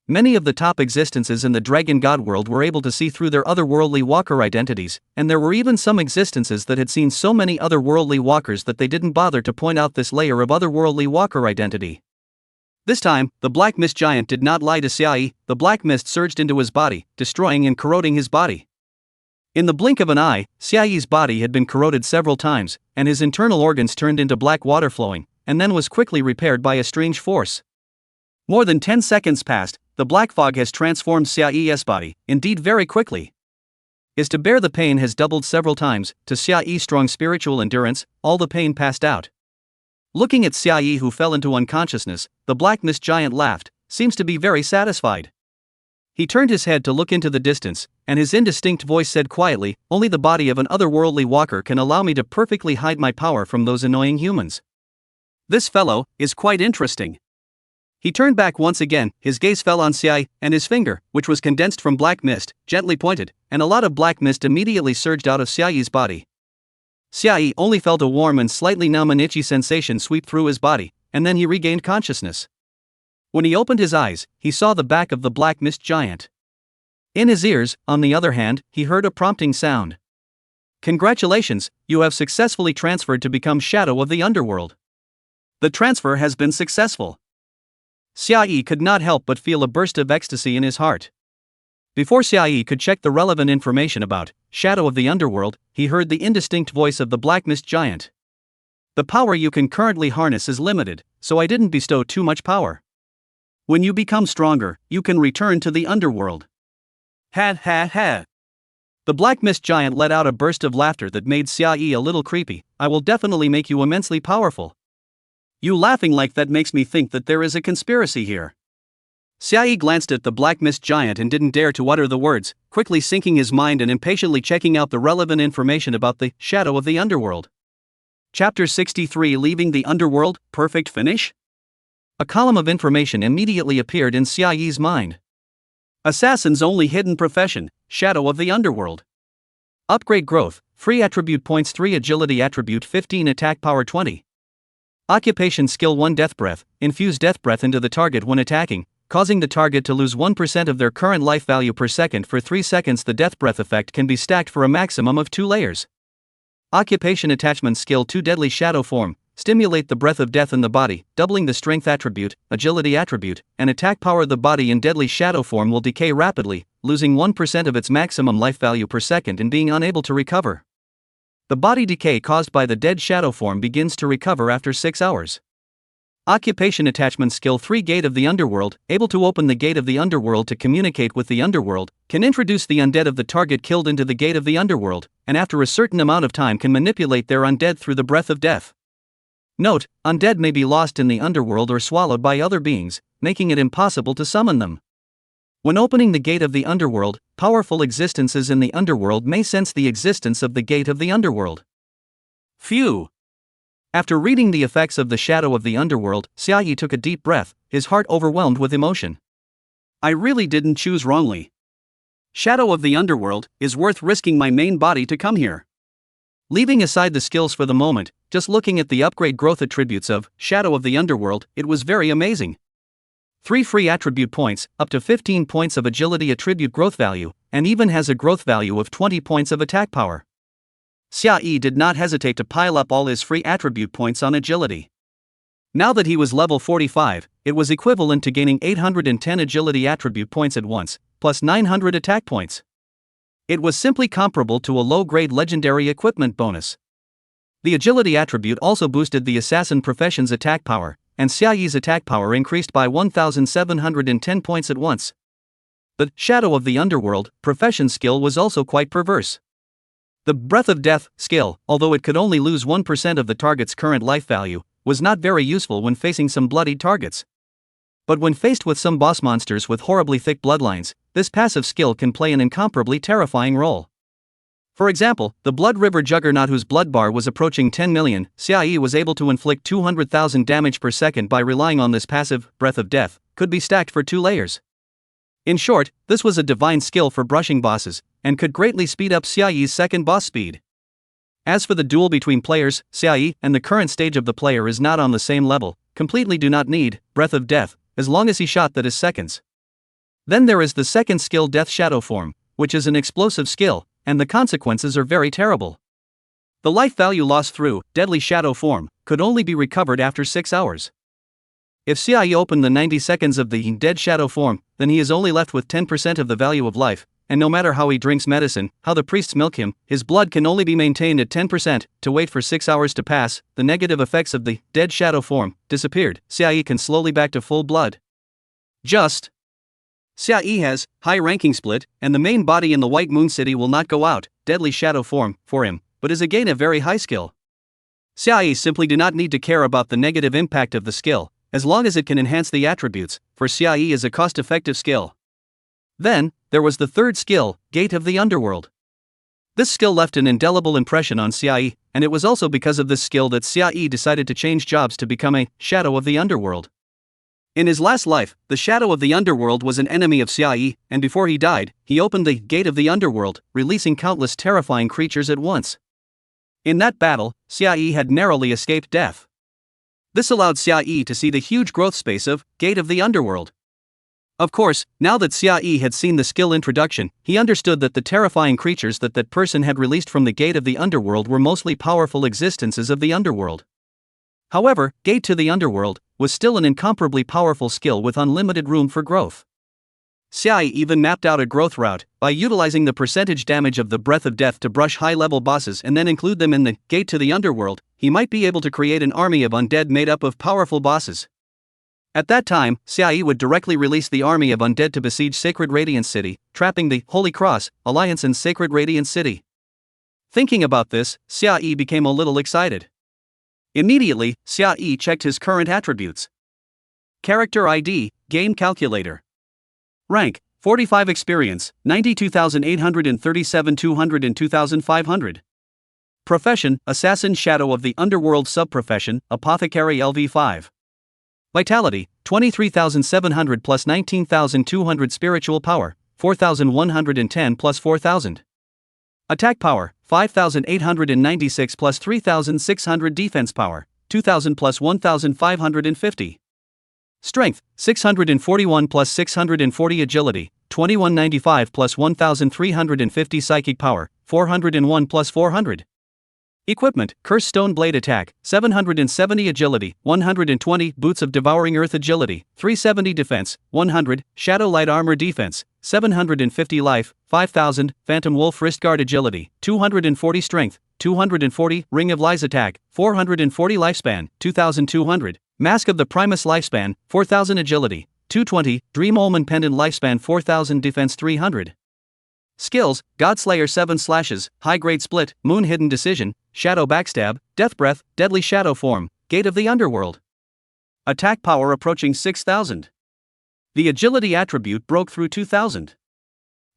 Many of the top existences in the dragon god world were able to see through their otherworldly walker identities, and there were even some existences that had seen so many otherworldly walkers that they didn't bother to point out this layer of otherworldly walker identity. This time, the black mist giant did not lie to Xiaoyi, the black mist surged into his body, destroying and corroding his body. In the blink of an eye, Xiaoyi's body had been corroded several times, and his internal organs turned into black water flowing, and then was quickly repaired by a strange force. More than 10 seconds passed, the black fog has transformed Xiaoyi's body, indeed very quickly. Is to bear the pain has doubled several times, to Xiaoyi's strong spiritual endurance, all the pain passed out. Looking at Xiaoyi who fell into unconsciousness, the black mist giant laughed, seems to be very satisfied. He turned his head to look into the distance, and his indistinct voice said quietly, only the body of an otherworldly walker can allow me to perfectly hide my power from those annoying humans. This fellow is quite interesting. He turned back once again, his gaze fell on Xiaoyi, and his finger, which was condensed from black mist, gently pointed, and a lot of black mist immediately surged out of Xiaoyi's body. Xiaoyi only felt a warm and slightly numb and itchy sensation sweep through his body, and then he regained consciousness. When he opened his eyes, he saw the back of the black mist giant. In his ears, on the other hand, he heard a prompting sound. Congratulations, you have successfully transferred to become Shadow of the Underworld. The transfer has been successful. Xiaoyi could not help but feel a burst of ecstasy in his heart. Before Xiaoyi could check the relevant information about Shadow of the Underworld, he heard the indistinct voice of the black mist giant. The power you can currently harness is limited, so I didn't bestow too much power. When you become stronger, you can return to the underworld. Ha ha ha. The Black Mist Giant let out a burst of laughter that made Xiaoyi a little creepy. I will definitely make you immensely powerful. You laughing like that makes me think that there is a conspiracy here. Xiaoyi glanced at the Black Mist Giant and didn't dare to utter the words, quickly syncing his mind and impatiently checking out the relevant information about the shadow of the underworld. Chapter 63 Leaving the Underworld, Perfect Finish? A column of information immediately appeared in Xiaoyi's mind. Assassin's only hidden profession, Shadow of the Underworld. Upgrade growth, free attribute points 3 agility attribute 15 attack power 20. Occupation skill 1 death breath, infuse death breath into the target when attacking, causing the target to lose 1% of their current life value per second for 3 seconds. The death breath effect can be stacked for a maximum of 2 layers. Occupation attachment skill 2 deadly shadow form, stimulate the breath of death in the body, doubling the strength attribute, agility attribute, and attack power. The body in deadly shadow form will decay rapidly, losing 1% of its maximum life value per second and being unable to recover. The body decay caused by the dead shadow form begins to recover after 6 hours. Occupation attachment skill 3 Gate of the Underworld, able to open the gate of the underworld to communicate with the underworld, can introduce the undead of the target killed into the gate of the underworld, and after a certain amount of time can manipulate their undead through the breath of death. Note, undead may be lost in the underworld or swallowed by other beings, making it impossible to summon them. When opening the gate of the underworld, powerful existences in the underworld may sense the existence of the gate of the underworld. Phew! After reading the effects of the shadow of the underworld, Xiaoyi took a deep breath, his heart overwhelmed with emotion. I really didn't choose wrongly. Shadow of the underworld is worth risking my main body to come here. Leaving aside the skills for the moment, just looking at the upgrade growth attributes of Shadow of the Underworld, it was very amazing. 3 free attribute points, up to 15 points of agility attribute growth value, and even has a growth value of 20 points of attack power. Xiaoyi did not hesitate to pile up all his free attribute points on agility. Now that he was level 45, it was equivalent to gaining 810 agility attribute points at once, plus 900 attack points. It was simply comparable to a low-grade legendary equipment bonus. The agility attribute also boosted the assassin profession's attack power, and Xiaoyi's attack power increased by 1,710 points at once. The Shadow of the Underworld profession skill was also quite perverse. The Breath of Death skill, although it could only lose 1% of the target's current life value, was not very useful when facing some bloodied targets. But when faced with some boss monsters with horribly thick bloodlines, this passive skill can play an incomparably terrifying role. For example, the Blood River Juggernaut, whose blood bar was approaching 10 million, Xiaoyi was able to inflict 200,000 damage per second by relying on this passive, Breath of Death, could be stacked for 2 layers. In short, this was a divine skill for brushing bosses, and could greatly speed up Xiaoyi's second boss speed. As for the duel between players, Xiaoyi and the current stage of the player is not on the same level, completely do not need Breath of Death, as long as he shot that is seconds. Then there is the second skill, Death Shadow Form, which is an explosive skill, and the consequences are very terrible. The life value lost through Deadly Shadow Form could only be recovered after 6 hours. If Xiaoyi opened the 90 seconds of the Dead Shadow Form, then he is only left with 10% of the value of life, and no matter how he drinks medicine, how the priests milk him, his blood can only be maintained at 10%. To wait for 6 hours to pass, the negative effects of the Dead Shadow Form disappeared. Xiaoyi can slowly back to full blood. Xiaoyi has high ranking split, and the main body in the White Moon City will not go out Deadly Shadow Form for him, but is again a very high skill. Xiaoyi simply do not need to care about the negative impact of the skill, as long as it can enhance the attributes, for Xiaoyi is a cost-effective skill. Then, there was the third skill, Gate of the Underworld. This skill left an indelible impression on Xiaoyi, and it was also because of this skill that Xiaoyi decided to change jobs to become a Shadow of the Underworld. In his last life, the Shadow of the Underworld was an enemy of Xiaoyi, and before he died, he opened the Gate of the Underworld, releasing countless terrifying creatures at once. In that battle, Xiaoyi had narrowly escaped death. This allowed Xiaoyi to see the huge growth space of Gate of the Underworld. Of course, now that Xiaoyi had seen the skill introduction, he understood that the terrifying creatures that person had released from the Gate of the Underworld were mostly powerful existences of the Underworld. However, Gate to the Underworld was still an incomparably powerful skill with unlimited room for growth. Xiaoyi even mapped out a growth route by utilizing the percentage damage of the Breath of Death to brush high-level bosses and then include them in the Gate to the Underworld. he might be able to create an army of undead made up of powerful bosses. At that time, Xiaoyi would directly release the army of undead to besiege Sacred Radiance City, trapping the Holy Cross Alliance in Sacred Radiance City. Thinking about this, Xiaoyi became a little excited. Immediately, Xiaoyi checked his current attributes. Character ID, Game Calculator. Rank, 45 Experience, 92,837 200 and 2,500. Profession, Assassin Shadow of the Underworld Subprofession, Apothecary LV5. Vitality, 23,700 plus 19,200 Spiritual Power, 4,110 plus 4,000. Attack Power, 5,896 plus 3,600 Defense Power, 2,000 plus 1,550. Strength, 641 plus 640 Agility, 2195 plus 1,350 Psychic Power, 401 plus 400. Equipment, Curse Stone Blade Attack, 770 Agility, 120 Boots of Devouring Earth Agility, 370 Defense, 100 Shadow Light Armor Defense, 750 Life, 5,000 Phantom Wolf Wrist Guard Agility, 240 Strength, 240 Ring of Lies Attack, 440 Lifespan, 2,200 Mask of the Primus Lifespan, 4,000 Agility, 220 Dream Omen Pendant Lifespan, 4,000 Defense, 300. Skills, Godslayer 7 Slashes, High Grade Split, Moon Hidden Decision, Shadow Backstab, Death Breath, Deadly Shadow Form, Gate of the Underworld. Attack Power approaching 6,000. The Agility attribute broke through 2,000.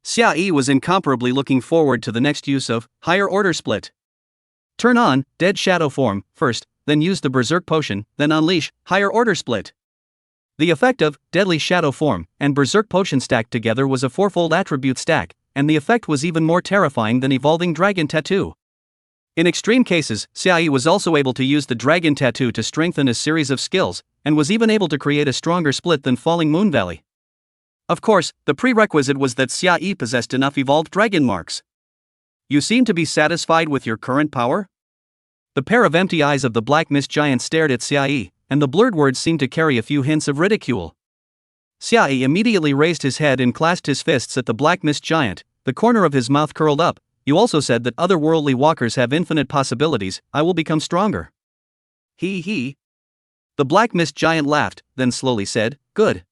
Xiaoyi was incomparably looking forward to the next use of Higher Order Split. Turn on Dead Shadow Form first, then use the Berserk Potion, then unleash Higher Order Split. The effect of Deadly Shadow Form and Berserk Potion stacked together was a fourfold attribute stack, and the effect was even more terrifying than Evolving Dragon Tattoo. In extreme cases, Xiaoyi was also able to use the Dragon Tattoo to strengthen a series of skills, and was even able to create a stronger split than Falling Moon Valley. Of course, the prerequisite was that Xiaoyi possessed enough evolved dragon marks. You seem to be satisfied with your current power? The pair of empty eyes of the Black Mist Giant stared at Xiaoyi, and the blurred words seemed to carry a few hints of ridicule. Xiaoyi immediately raised his head and clasped his fists at the Black Mist Giant, the corner of his mouth curled up. You also said that otherworldly walkers have infinite possibilities, I will become stronger. He. The Black Mist Giant laughed, then slowly said, good.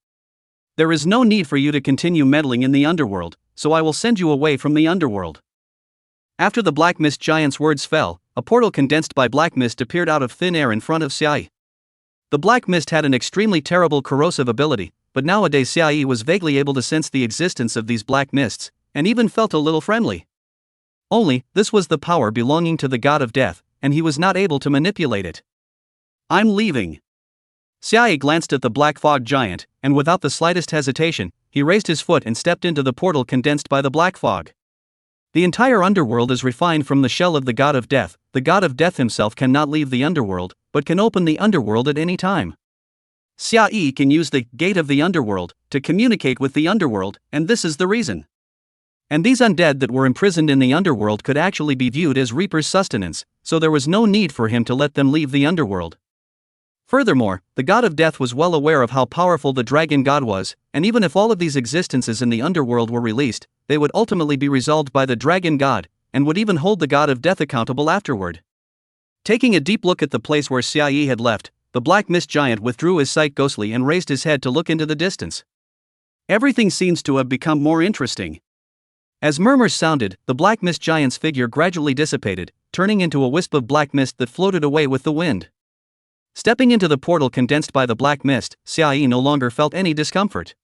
There is no need for you to continue meddling in the underworld, so I will send you away from the underworld. After the Black Mist Giant's words fell, a portal condensed by black mist appeared out of thin air in front of Xiaoyi. The black mist had an extremely terrible corrosive ability, but nowadays Xiaoyi was vaguely able to sense the existence of these black mists, and even felt a little friendly. Only, this was the power belonging to the god of death, and he was not able to manipulate it. I'm leaving. Xiaoyi glanced at the black fog giant, and without the slightest hesitation, he raised his foot and stepped into the portal condensed by the black fog. The entire underworld is refined from the shell of the god of death. The god of death himself cannot leave the underworld, but can open the underworld at any time. Xiaoyi can use the gate of the underworld to communicate with the underworld, and this is the reason. And these undead that were imprisoned in the underworld could actually be viewed as Reaper's sustenance, so there was no need for him to let them leave the underworld. Furthermore, the god of death was well aware of how powerful the dragon god was, and even if all of these existences in the underworld were released, they would ultimately be resolved by the dragon god, and would even hold the god of death accountable afterward. Taking a deep look at the place where Xiaoyi had left, the black mist giant withdrew his sight ghostly and raised his head to look into the distance. Everything seems to have become more interesting. As murmurs sounded, the black mist giant's figure gradually dissipated, turning into a wisp of black mist that floated away with the wind. Stepping into the portal condensed by the black mist, Xiaoyi no longer felt any discomfort.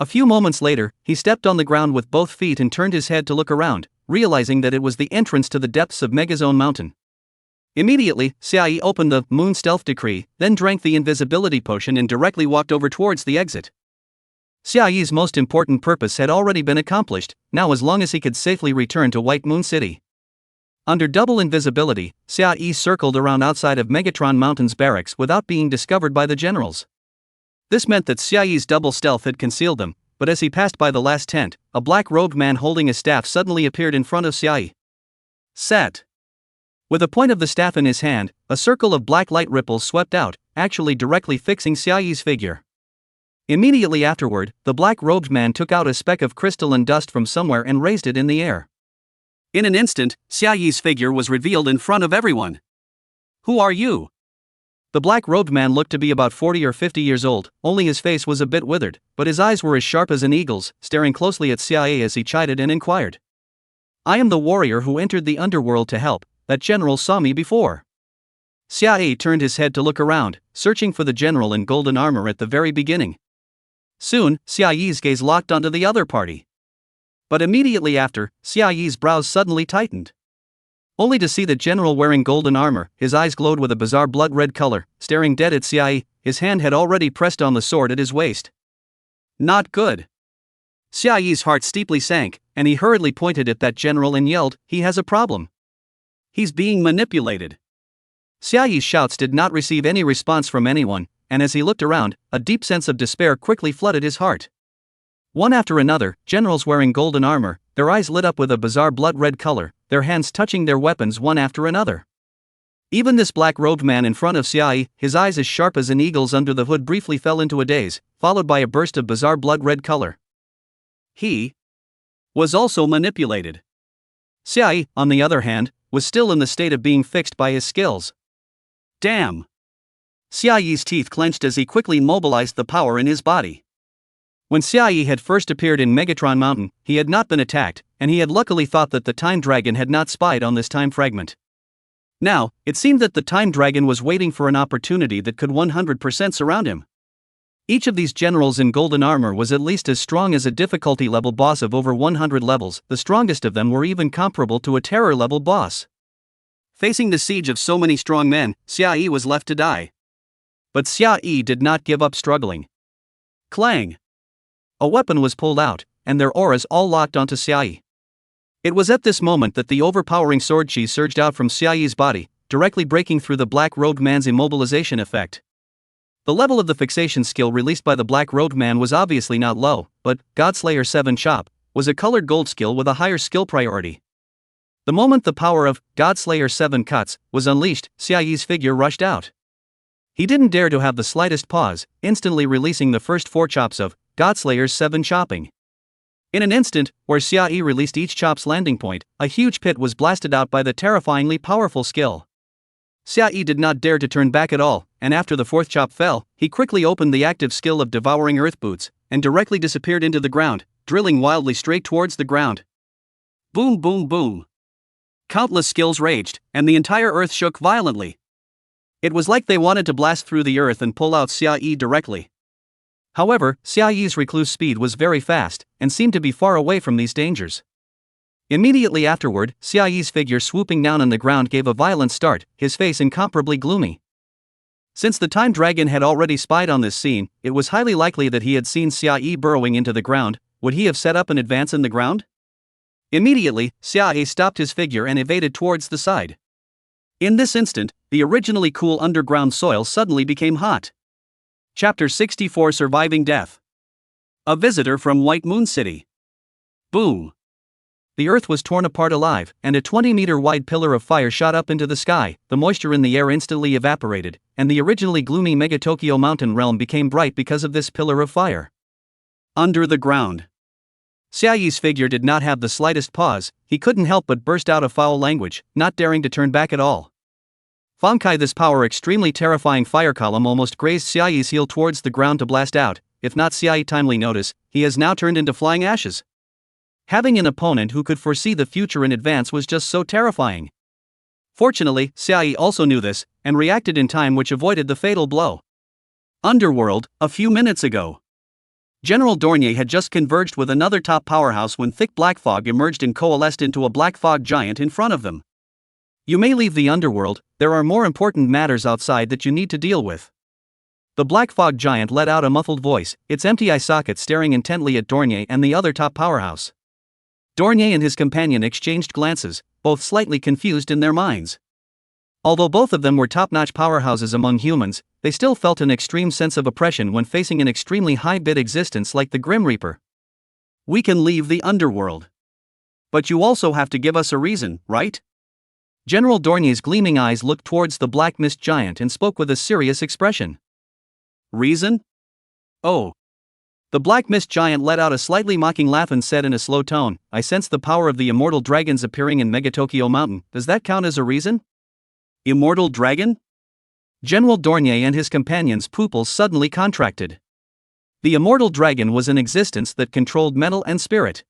A few moments later, he stepped on the ground with both feet and turned his head to look around, realizing that it was the entrance to the depths of Megazone Mountain. Immediately, Xiaoyi opened the Moon Stealth Decree, then drank the invisibility potion and directly walked over towards the exit. Xiaoyi's most important purpose had already been accomplished, now as long as he could safely return to White Moon City. Under double invisibility, Xiaoyi circled around outside of Megatron Mountain's barracks without being discovered by the generals. This meant that Xiaoyi's double stealth had concealed them, but as he passed by the last tent, a black-robed man holding a staff suddenly appeared in front of Xiaoyi. Set. With a point of the staff in his hand, a circle of black light ripples swept out, actually directly fixing Xiaoyi's figure. Immediately afterward, the black-robed man took out a speck of crystal and dust from somewhere and raised it in the air. In an instant, Xiaoyi's figure was revealed in front of everyone. Who are you? The black-robed man looked to be about 40 or 50 years old, only his face was a bit withered, but his eyes were as sharp as an eagle's, staring closely at Xiae as he chided and inquired. I am the warrior who entered the underworld to help, that general saw me before. Xiae turned his head to look around, searching for the general in golden armor at the very beginning. Soon, Xiae's gaze locked onto the other party. But immediately after, Xiae's brows suddenly tightened. Only to see the general wearing golden armor, his eyes glowed with a bizarre blood-red color, staring dead at Xiae, his hand had already pressed on the sword at his waist. Not good. Xiae's heart steeply sank, and he hurriedly pointed at that general and yelled, he has a problem. He's being manipulated. Xiae's shouts did not receive any response from anyone, and as he looked around, a deep sense of despair quickly flooded his heart. One after another, generals wearing golden armor, their eyes lit up with a bizarre blood-red color, their hands touching their weapons one after another. Even this black-robed man in front of Xiae, his eyes as sharp as an eagle's under the hood, briefly fell into a daze, followed by a burst of bizarre blood-red color. He was also manipulated. Xiae, on the other hand, was still in the state of being fixed by his skills. Damn! Xiae's teeth clenched as he quickly mobilized the power in his body. When Xiae had first appeared in Megatron Mountain, he had not been attacked, and he had luckily thought that the Time Dragon had not spied on this time fragment. Now, it seemed that the Time Dragon was waiting for an opportunity that could 100% surround him. Each of these generals in golden armor was at least as strong as a difficulty level boss of over 100 levels, the strongest of them were even comparable to a terror level boss. Facing the siege of so many strong men, Xiae was left to die. But Xiae did not give up struggling. Clang! A weapon was pulled out, and their auras all locked onto Xiae. It was at this moment that the overpowering sword chi surged out from Xiae's body, directly breaking through the black-robed man's immobilization effect. The level of the fixation skill released by the black-robed man was obviously not low, but Godslayer 7 Chop was a colored gold skill with a higher skill priority. The moment the power of Godslayer 7 Cuts was unleashed, Xiae's figure rushed out. He didn't dare to have the slightest pause, instantly releasing the first 4 chops of Godslayer's 7 chopping. In an instant, where Xiae released each chop's landing point, a huge pit was blasted out by the terrifyingly powerful skill. Xiae did not dare to turn back at all, and after the 4th chop fell, he quickly opened the active skill of Devouring Earth Boots, and directly disappeared into the ground, drilling wildly straight towards the ground. Boom boom boom. Countless skills raged, and the entire earth shook violently. It was like they wanted to blast through the earth and pull out Xiae directly. However, Xiae's recluse speed was very fast, and seemed to be far away from these dangers. Immediately afterward, Xiae's figure swooping down on the ground gave a violent start, his face incomparably gloomy. Since the Time Dragon had already spied on this scene, it was highly likely that he had seen Xiae burrowing into the ground. Would he have set up an advance in the ground? Immediately, Xiae stopped his figure and evaded towards the side. In this instant, the originally cool underground soil suddenly became hot. Chapter 64 Surviving Death. A visitor from White Moon City. Boom. The earth was torn apart alive, and a 20-meter-wide pillar of fire shot up into the sky. The moisture in the air instantly evaporated, and the originally gloomy Megatokyo mountain realm became bright because of this pillar of fire. Under the ground. Xiae's figure did not have the slightest pause, he couldn't help but burst out a foul language, not daring to turn back at all. Fonkai, this power extremely terrifying fire column almost grazed Xiae's heel towards the ground to blast out. If not Xiae timely notice, he has now turned into flying ashes. Having an opponent who could foresee the future in advance was just so terrifying. Fortunately, Xiae also knew this, and reacted in time, which avoided the fatal blow. Underworld, a few minutes ago. General Dornier had just converged with another top powerhouse when thick black fog emerged and coalesced into a black fog giant in front of them. You may leave the underworld, there are more important matters outside that you need to deal with. The black fog giant let out a muffled voice, its empty eye socket staring intently at Dornier and the other top powerhouse. Dornier and his companion exchanged glances, both slightly confused in their minds. Although both of them were top-notch powerhouses among humans, they still felt an extreme sense of oppression when facing an extremely high-bid existence like the Grim Reaper. We can leave the underworld. But you also have to give us a reason, right? General Dornier's gleaming eyes looked towards the black mist giant and spoke with a serious expression. Reason? Oh. The black mist giant let out a slightly mocking laugh and said in a slow tone, I sense the power of the immortal dragons appearing in Megatokyo Mountain, does that count as a reason? Immortal dragon? General Dornier and his companions' pupils suddenly contracted. The immortal dragon was an existence that controlled metal and spirit.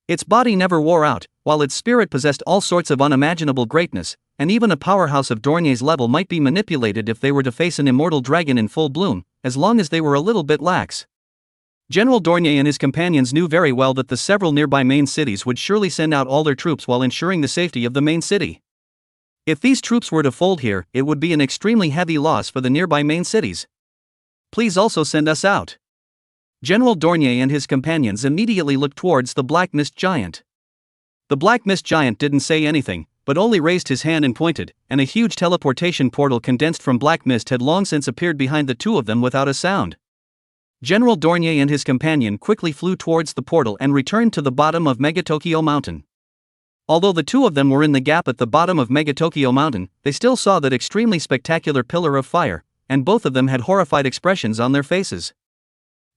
Its body never wore out, while its spirit possessed all sorts of unimaginable greatness, and even a powerhouse of Dornier's level might be manipulated if they were to face an immortal dragon in full bloom, as long as they were a little bit lax. General Dornier and his companions knew very well that the several nearby main cities would surely send out all their troops while ensuring the safety of the main city. If these troops were to fold here, it would be an extremely heavy loss for the nearby main cities. Please also send us out. General Dornier and his companions immediately looked towards the Black Mist Giant. The Black Mist Giant didn't say anything, but only raised his hand and pointed, and a huge teleportation portal condensed from black mist had long since appeared behind the two of them without a sound. General Dornier and his companion quickly flew towards the portal and returned to the bottom of Megatokyo Mountain. Although the two of them were in the gap at the bottom of Megatokyo Mountain, they still saw that extremely spectacular pillar of fire, and both of them had horrified expressions on their faces.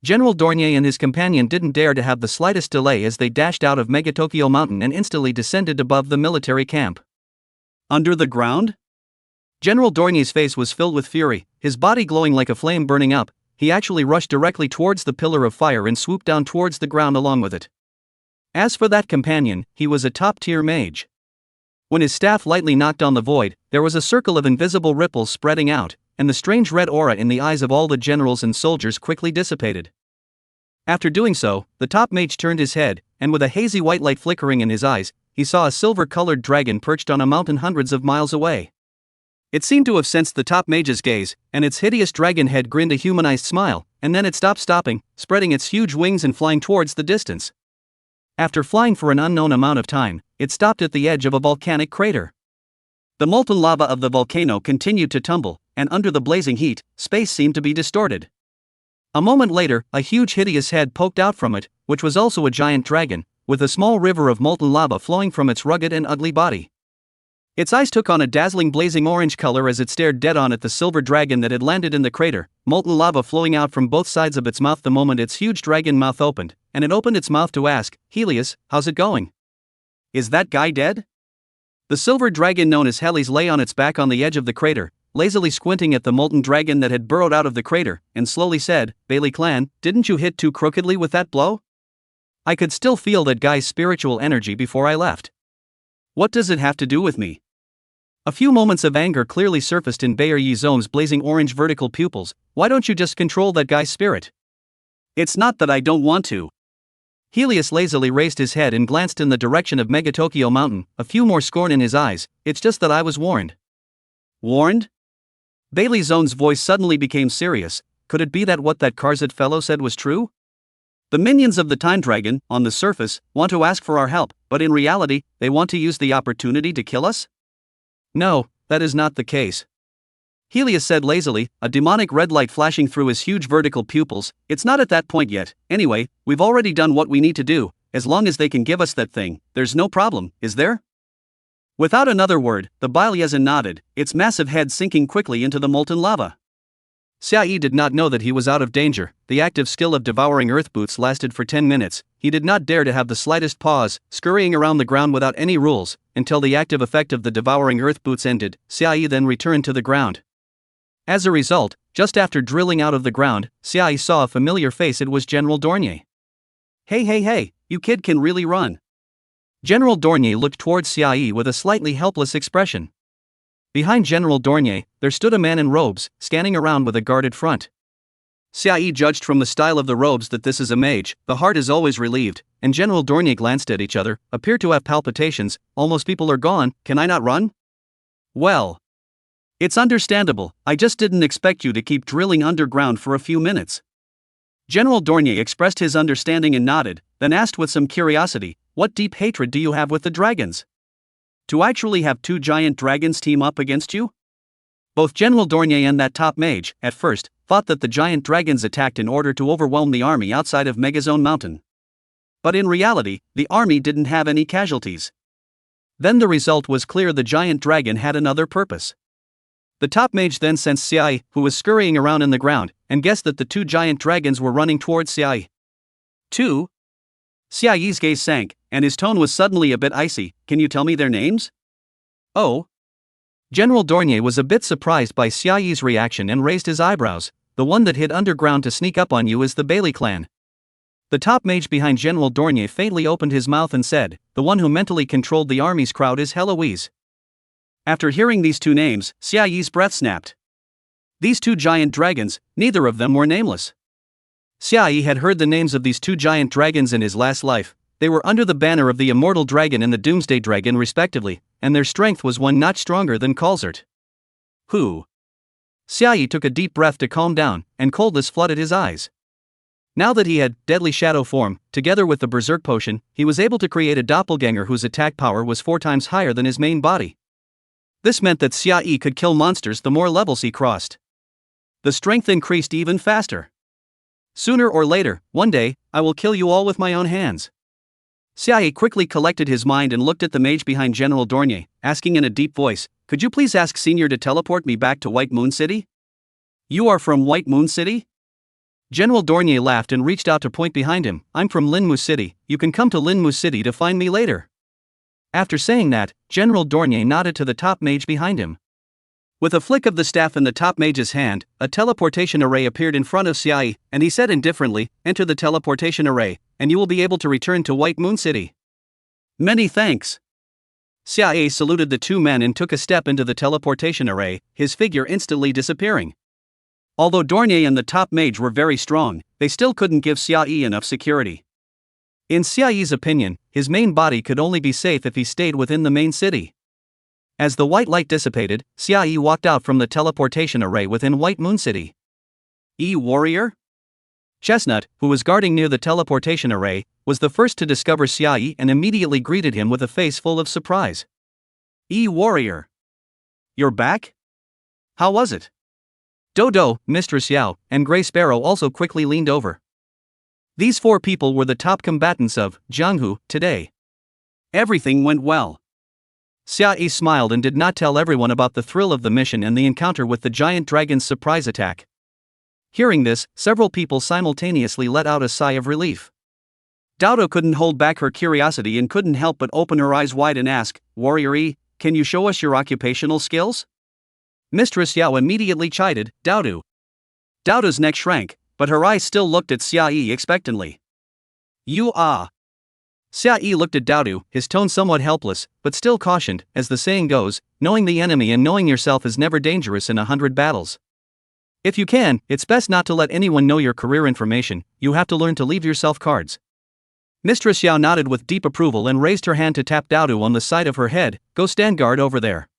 General Dornier and his companion didn't dare to have the slightest delay as they dashed out of Megatokyo Mountain and instantly descended above the military camp. Under the ground? General Dornier's face was filled with fury, his body glowing like a flame burning up. He actually rushed directly towards the pillar of fire and swooped down towards the ground along with it. As for that companion, he was a top-tier mage. When his staff lightly knocked on the void, there was a circle of invisible ripples spreading out, and the strange red aura in the eyes of all the generals and soldiers quickly dissipated. After doing so, the top mage turned his head, and with a hazy white light flickering in his eyes, he saw a silver-colored dragon perched on a mountain hundreds of miles away. It seemed to have sensed the top mage's gaze, and its hideous dragon head grinned a humanized smile, and then it stopped spreading its huge wings and flying towards the distance. After flying for an unknown amount of time, it stopped at the edge of a volcanic crater. The molten lava of the volcano continued to tumble, and under the blazing heat, space seemed to be distorted. A moment later, a huge hideous head poked out from it, which was also a giant dragon, with a small river of molten lava flowing from its rugged and ugly body. Its eyes took on a dazzling blazing orange color as it stared dead on at the silver dragon that had landed in the crater, molten lava flowing out from both sides of its mouth the moment its huge dragon mouth opened, and it opened its mouth to ask, "Helios, how's it going? Is that guy dead?" The silver dragon known as Helios lay on its back on the edge of the crater, lazily squinting at the molten dragon that had burrowed out of the crater, and slowly said, "Bailey Clan, didn't you hit too crookedly with that blow? I could still feel that guy's spiritual energy before I left. What does it have to do with me?" A few moments of anger clearly surfaced in Bayer Yizome's blazing orange vertical pupils. "Why don't you just control that guy's spirit?" "It's not that I don't want to." Helios lazily raised his head and glanced in the direction of Megatokyo Mountain, a few more scorn in his eyes. "It's just that I was warned." "Warned?" Bailey Zone's voice suddenly became serious. Could it be that what that Karzit fellow said was true? The minions of the Time Dragon, on the surface, want to ask for our help, but in reality, they want to use the opportunity to kill us? No, that is not the case. Helios said lazily, a demonic red light flashing through his huge vertical pupils. "It's not at that point yet. Anyway, we've already done what we need to do. As long as they can give us that thing, there's no problem, is there?" Without another word, the Bailiazan nodded, its massive head sinking quickly into the molten lava. Xiai did not know that he was out of danger. The active skill of devouring earth boots lasted for 10 minutes. He did not dare to have the slightest pause, scurrying around the ground without any rules, until the active effect of the devouring earth boots ended. Xiai then returned to the ground. As a result, just after drilling out of the ground, Xiai saw a familiar face. It was General Dornier. Hey, you kid can really run." General Dornier looked towards Xiai with a slightly helpless expression. Behind General Dornier, there stood a man in robes, scanning around with a guarded front. Xiai judged from the style of the robes that this is a mage. The heart is always relieved, and General Dornier glanced at each other, appeared to have palpitations. "Almost people are gone, can I not run?" "Well, it's understandable, I just didn't expect you to keep drilling underground for a few minutes." General Dornier expressed his understanding and nodded, then asked with some curiosity, "What deep hatred do you have with the dragons? To actually have two giant dragons team up against you?" Both General Dornier and that top mage, at first, thought that the giant dragons attacked in order to overwhelm the army outside of Megazone Mountain. But in reality, the army didn't have any casualties. Then the result was clear: the giant dragon had another purpose. The top mage then sensed Xiai, who was scurrying around in the ground, and guessed that the two giant dragons were running towards Xiai. "Two?" Xiai's gaze sank, and his tone was suddenly a bit icy. "Can you tell me their names?" "Oh." General Dornier was a bit surprised by Xiaoyi's reaction and raised his eyebrows. The one that hid underground to sneak up on you is the Bailey clan. The top mage behind General Dornier faintly opened his mouth and said, the one who mentally controlled the army's crowd is Heloise. After hearing these two names, Xiaoyi's breath snapped. These two giant dragons, neither of them were nameless. Xiaoyi had heard the names of these two giant dragons in his last life. They were under the banner of the Immortal Dragon and the Doomsday Dragon respectively, and their strength was one notch stronger than Kalzert. Who? Xiaoyi took a deep breath to calm down, and coldness flooded his eyes. Now that he had deadly shadow form, together with the berserk potion, he was able to create a doppelganger whose attack power was 4 times higher than his main body. This meant that Xiaoyi could kill monsters the more levels he crossed. The strength increased even faster. Sooner or later, one day, I will kill you all with my own hands. Xiaoyi quickly collected his mind and looked at the mage behind General Dornier, asking in a deep voice, could you please ask Senior to teleport me back to White Moon City? You are from White Moon City? General Dornier laughed and reached out to point behind him, I'm from Linmu City, you can come to Linmu City to find me later. After saying that, General Dornier nodded to the top mage behind him. With a flick of the staff in the top mage's hand, a teleportation array appeared in front of Xiaoyi, and he said indifferently, enter the teleportation array, and you will be able to return to White Moon City. Many thanks. Xiaoyi saluted the two men and took a step into the teleportation array, his figure instantly disappearing. Although Dornier and the top mage were very strong, they still couldn't give Xiaoyi enough security. In Xiaoyi's opinion, his main body could only be safe if he stayed within the main city. As the white light dissipated, Xiaoyi walked out from the teleportation array within White Moon City. Warrior? Chestnut, who was guarding near the teleportation array, was the first to discover Xiaoyi and immediately greeted him with a face full of surprise. Warrior. You're back? How was it? Dodo, Mistress Yao, and Grey Sparrow also quickly leaned over. These 4 people were the top combatants of Jianghu today. Everything went well. Xiaoyi smiled and did not tell everyone about the thrill of the mission and the encounter with the giant dragon's surprise attack. Hearing this, several people simultaneously let out a sigh of relief. Dodo couldn't hold back her curiosity and couldn't help but open her eyes wide and ask, Warrior E, can you show us your occupational skills? Mistress Yao immediately chided, Dodo. Dodo's neck shrank, but her eyes still looked at Xiaoyi expectantly. You ah. Xiaoyi looked at Dodo, his tone somewhat helpless, but still cautioned, as the saying goes, knowing the enemy and knowing yourself is never dangerous in 100 battles. If you can, it's best not to let anyone know your career information, you have to learn to leave yourself cards. Mistress Yao nodded with deep approval and raised her hand to tap Dodo on the side of her head, go stand guard over there.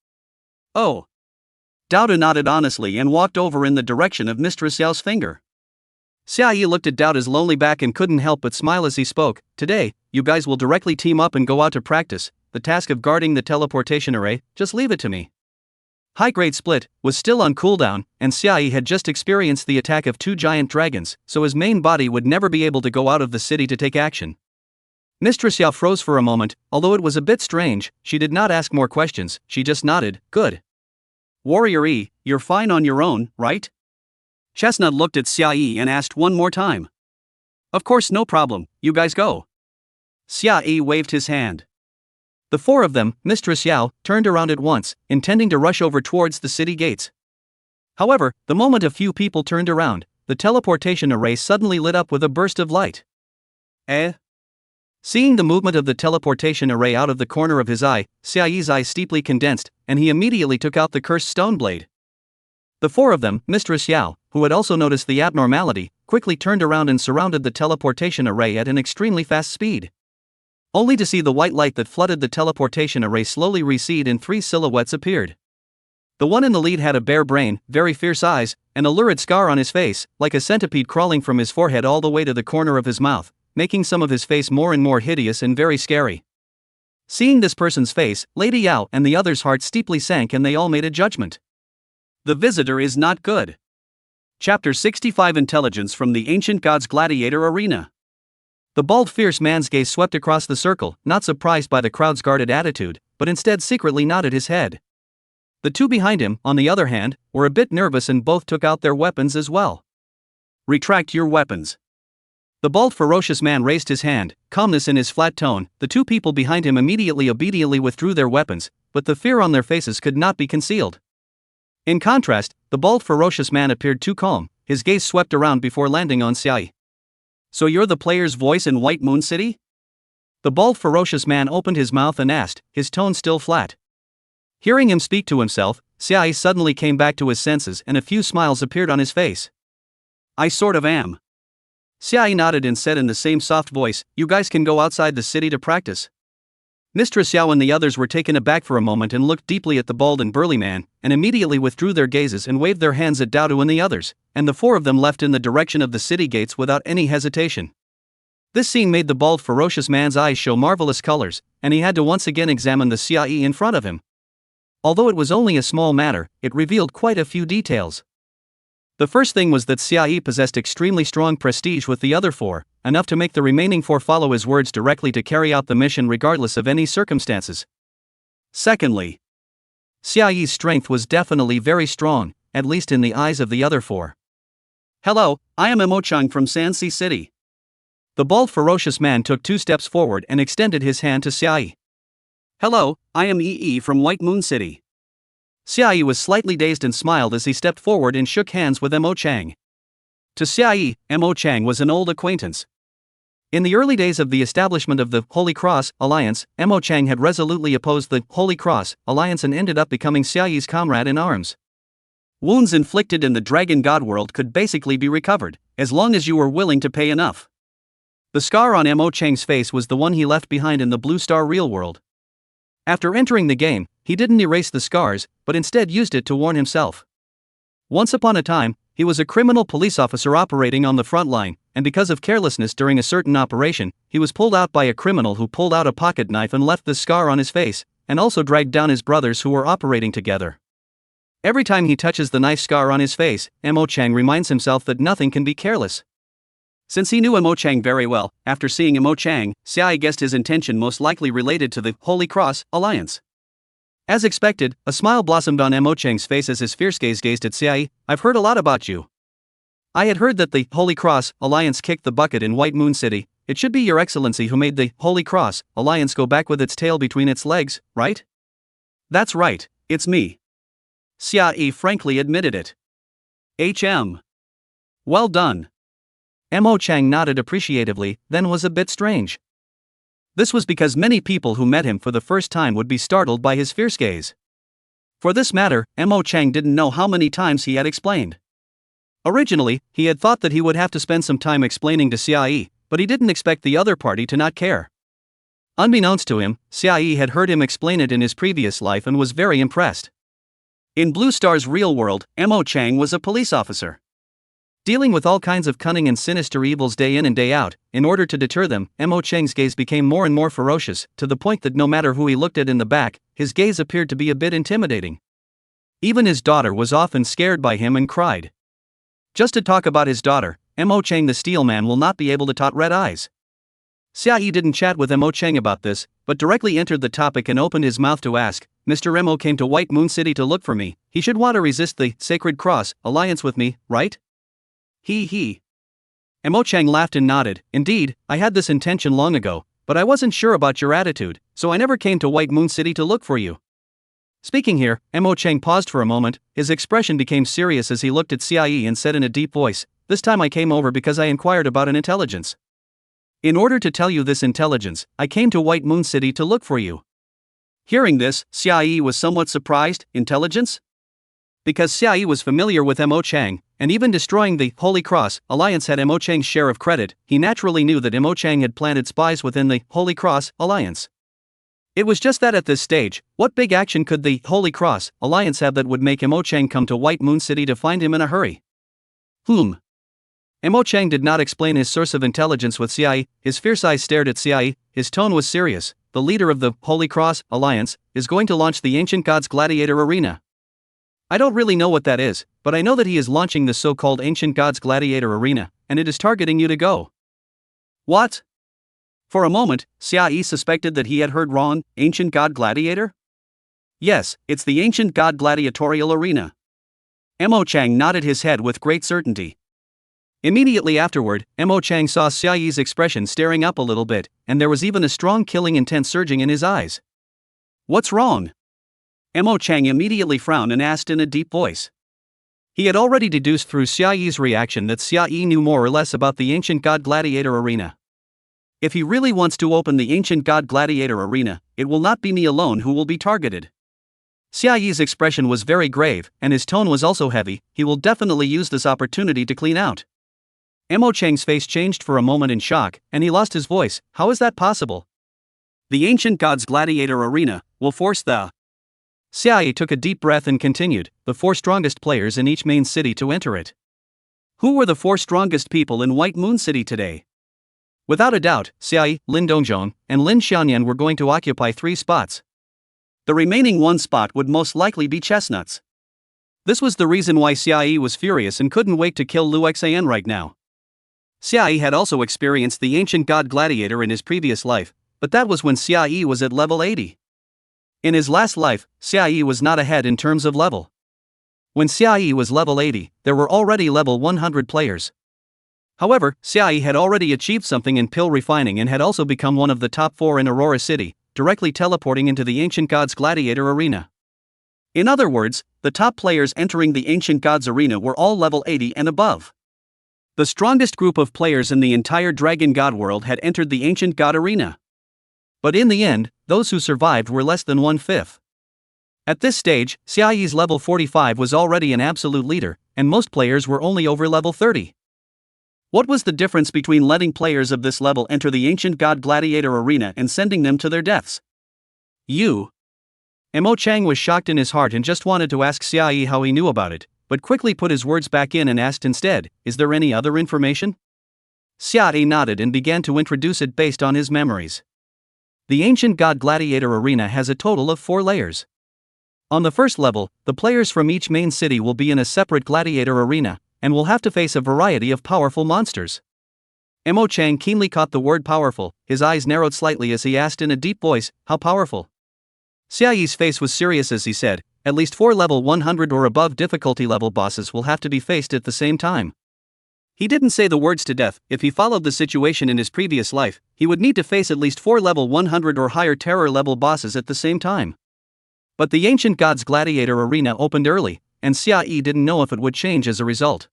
Oh. Dodo nodded honestly and walked over in the direction of Mistress Yao's finger. Xiaoyi looked at Dodo's lonely back and couldn't help but smile as he spoke, today, you guys will directly team up and go out to practice, the task of guarding the teleportation array, just leave it to me. High-grade split was still on cooldown, and Xiaoyi had just experienced the attack of 2 giant dragons, so his main body would never be able to go out of the city to take action. Mistress Yao froze for a moment, although it was a bit strange, she did not ask more questions, she just nodded, good. Warrior E, you're fine on your own, right? Chestnut looked at Xiaoyi and asked one more time. Of course, no problem, you guys go. Xiaoyi waved his hand. The 4 of them, Mistress Yao, turned around at once, intending to rush over towards the city gates. However, the moment a few people turned around, the teleportation array suddenly lit up with a burst of light. Seeing the movement of the teleportation array out of the corner of his eye, Xiaoyi's eyes steeply condensed, and he immediately took out the cursed stone blade. The 4 of them, Mistress Yao, who had also noticed the abnormality, quickly turned around and surrounded the teleportation array at an extremely fast speed. Only to see the white light that flooded the teleportation array slowly recede and 3 silhouettes appeared. The one in the lead had a bare brain, very fierce eyes, and a lurid scar on his face, like a centipede crawling from his forehead all the way to the corner of his mouth, making some of his face more and more hideous and very scary. Seeing this person's face, Lady Yao and the others' hearts steeply sank and they all made a judgment. The visitor is not good. Chapter 65 Intelligence from the Ancient Gods Gladiator Arena. The bald fierce man's gaze swept across the circle, not surprised by the crowd's guarded attitude, but instead secretly nodded his head. The 2 behind him, on the other hand, were a bit nervous and both took out their weapons as well. Retract your weapons. The bald ferocious man raised his hand, calmness in his flat tone. The 2 people behind him immediately obediently withdrew their weapons, but the fear on their faces could not be concealed. In contrast, the bald ferocious man appeared too calm, his gaze swept around before landing on Xiai. So you're the player's voice in White Moon City? The bald ferocious man opened his mouth and asked, his tone still flat. Hearing him speak to himself, Xiai suddenly came back to his senses and a few smiles appeared on his face. I sort of am. Xiai nodded and said in the same soft voice, you guys can go outside the city to practice. Mistress Xiao and the others were taken aback for a moment and looked deeply at the bald and burly man, and immediately withdrew their gazes and waved their hands at Daodu and the others, and the four of them left in the direction of the city gates without any hesitation. This scene made the bald ferocious man's eyes show marvelous colors, and he had to once again examine the Xiai in front of him. Although it was only a small matter, it revealed quite a few details. The first thing was that Xiai possessed extremely strong prestige with the other four, enough to make the remaining four follow his words directly to carry out the mission regardless of any circumstances. Secondly, Xiai's strength was definitely very strong, at least in the eyes of the other four. Hello, I am Emo-chang from Sanxi City. The bald ferocious man took 2 steps forward and extended his hand to Xiai. Hello, I am Yi from White Moon City. Xiai was slightly dazed and smiled as he stepped forward and shook hands with Emo-chang. To Xiai, Emo-chang was an old acquaintance. In the early days of the establishment of the Holy Cross Alliance, Emo-chang had resolutely opposed the Holy Cross Alliance and ended up becoming Xiai's comrade in arms. Wounds inflicted in the Dragon God world could basically be recovered, as long as you were willing to pay enough. The scar on Emo-chang's face was the one he left behind in the Blue Star real world. After entering the game, he didn't erase the scars, but instead used it to warn himself. Once upon a time, he was a criminal police officer operating on the front line, and because of carelessness during a certain operation, he was pulled out by a criminal who pulled out a pocket knife and left the scar on his face, and also dragged down his brothers who were operating together. Every time he touches the knife scar on his face, Emo-chang reminds himself that nothing can be careless. Since he knew Emo-chang very well, after seeing Emo-chang, Xiai guessed his intention most likely related to the Holy Cross Alliance. As expected, a smile blossomed on Emo-chang's face as his fierce gaze gazed at Xiai. I've heard a lot about you. I had heard that the Holy Cross Alliance kicked the bucket in White Moon City. It should be Your Excellency who made the Holy Cross Alliance go back with its tail between its legs, right? That's right, it's me. Xiai frankly admitted it. Well done. Emo-chang nodded appreciatively, then was a bit strange. This was because many people who met him for the first time would be startled by his fierce gaze. For this matter, Emo-chang didn't know how many times he had explained. Originally, he had thought that he would have to spend some time explaining to Xiai, but he didn't expect the other party to not care. Unbeknownst to him, Xiai had heard him explain it in his previous life and was very impressed. In Blue Star's real world, Emo-chang was a police officer. Dealing with all kinds of cunning and sinister evils day in and day out, in order to deter them, Emo-chang's gaze became more and more ferocious, to the point that no matter who he looked at in the back, his gaze appeared to be a bit intimidating. Even his daughter was often scared by him and cried. Just to talk about his daughter, Emo-chang the Steel Man will not be able to tot red eyes. Xiai didn't chat with Emo-chang about this, but directly entered the topic and opened his mouth to ask, Mr. Emo came to White Moon City to look for me, he should want to resist the Sacred Cross Alliance with me, right? He. Emo-chang laughed and nodded. Indeed, I had this intention long ago, but I wasn't sure about your attitude, so I never came to White Moon City to look for you. Speaking here, Emo-chang paused for a moment, his expression became serious as he looked at Xiai and said in a deep voice, this time I came over because I inquired about an intelligence. In order to tell you this intelligence, I came to White Moon City to look for you. Hearing this, Xiai was somewhat surprised. Intelligence? Because Xiai was familiar with Emo-chang, and even destroying the Holy Cross Alliance had Emo-chang's share of credit, he naturally knew that Emo-chang had planted spies within the Holy Cross Alliance. It was just that at this stage, what big action could the Holy Cross Alliance have that would make Emo-chang come to White Moon City to find him in a hurry? Emo-chang did not explain his source of intelligence with Xiai. His fierce eyes stared at Xiai, his tone was serious. The leader of the Holy Cross Alliance is going to launch the Ancient Gods Gladiator Arena. I don't really know what that is, but I know that he is launching the so-called Ancient Gods Gladiator Arena, and it is targeting you to go. What? For a moment, Xiai suspected that he had heard wrong. Ancient God Gladiator? Yes, it's the Ancient God Gladiatorial Arena. Emo-chang nodded his head with great certainty. Immediately afterward, Emo-chang saw Xiai's expression staring up a little bit, and there was even a strong killing intent surging in his eyes. What's wrong? Mo Chang immediately frowned and asked in a deep voice. He had already deduced through Xia Yi's reaction that Xia Yi knew more or less about the ancient god Gladiator Arena. If he really wants to open the ancient god Gladiator Arena, it will not be me alone who will be targeted. Xia Yi's expression was very grave, and his tone was also heavy. He will definitely use this opportunity to clean out. Mo Chang's face changed for a moment in shock, and he lost his voice. How is that possible? The ancient god's Gladiator Arena will force the... Xia Yi took a deep breath and continued, the 4 strongest players in each main city to enter it. Who were the 4 strongest people in White Moon City today? Without a doubt, Xia Yi, Lin Dongzhong, and Lin Xianyan were going to occupy 3 spots. The remaining 1 spot would most likely be Chestnuts. This was the reason why Xia Yi was furious and couldn't wait to kill Lu Xian right now. Xia Yi had also experienced the ancient god Gladiator in his previous life, but that was when Xia Yi was at level 80. In his last life, Xia Yi was not ahead in terms of level. When Xia Yi was level 80, there were already level 100 players. However, Xia Yi had already achieved something in pill refining and had also become one of the top 4 in Aurora City, directly teleporting into the Ancient Gods Gladiator Arena. In other words, the top players entering the Ancient Gods Arena were all level 80 and above. The strongest group of players in the entire Dragon God world had entered the Ancient God Arena. But in the end, those who survived were less than 1/5. At this stage, Xia Yi's level 45 was already an absolute leader, and most players were only over level 30. What was the difference between letting players of this level enter the Ancient God Gladiator Arena and sending them to their deaths? Mo Chang was shocked in his heart and just wanted to ask Xia Yi how he knew about it, but quickly put his words back in and asked instead, is there any other information? Xia Yi nodded and began to introduce it based on his memories. The Ancient God Gladiator Arena has a total of 4 layers. On the first level, the players from each main city will be in a separate gladiator arena, and will have to face a variety of powerful monsters. Mo Chang keenly caught the word powerful, his eyes narrowed slightly as he asked in a deep voice, how powerful? Xia Yi's face was serious as he said, at least 4 level 100 or above difficulty level bosses will have to be faced at the same time. He didn't say the words to death. If he followed the situation in his previous life, he would need to face at least 4 level 100 or higher terror level bosses at the same time. But the Ancient Gods Gladiator Arena opened early, and Xia Yi didn't know if it would change as a result.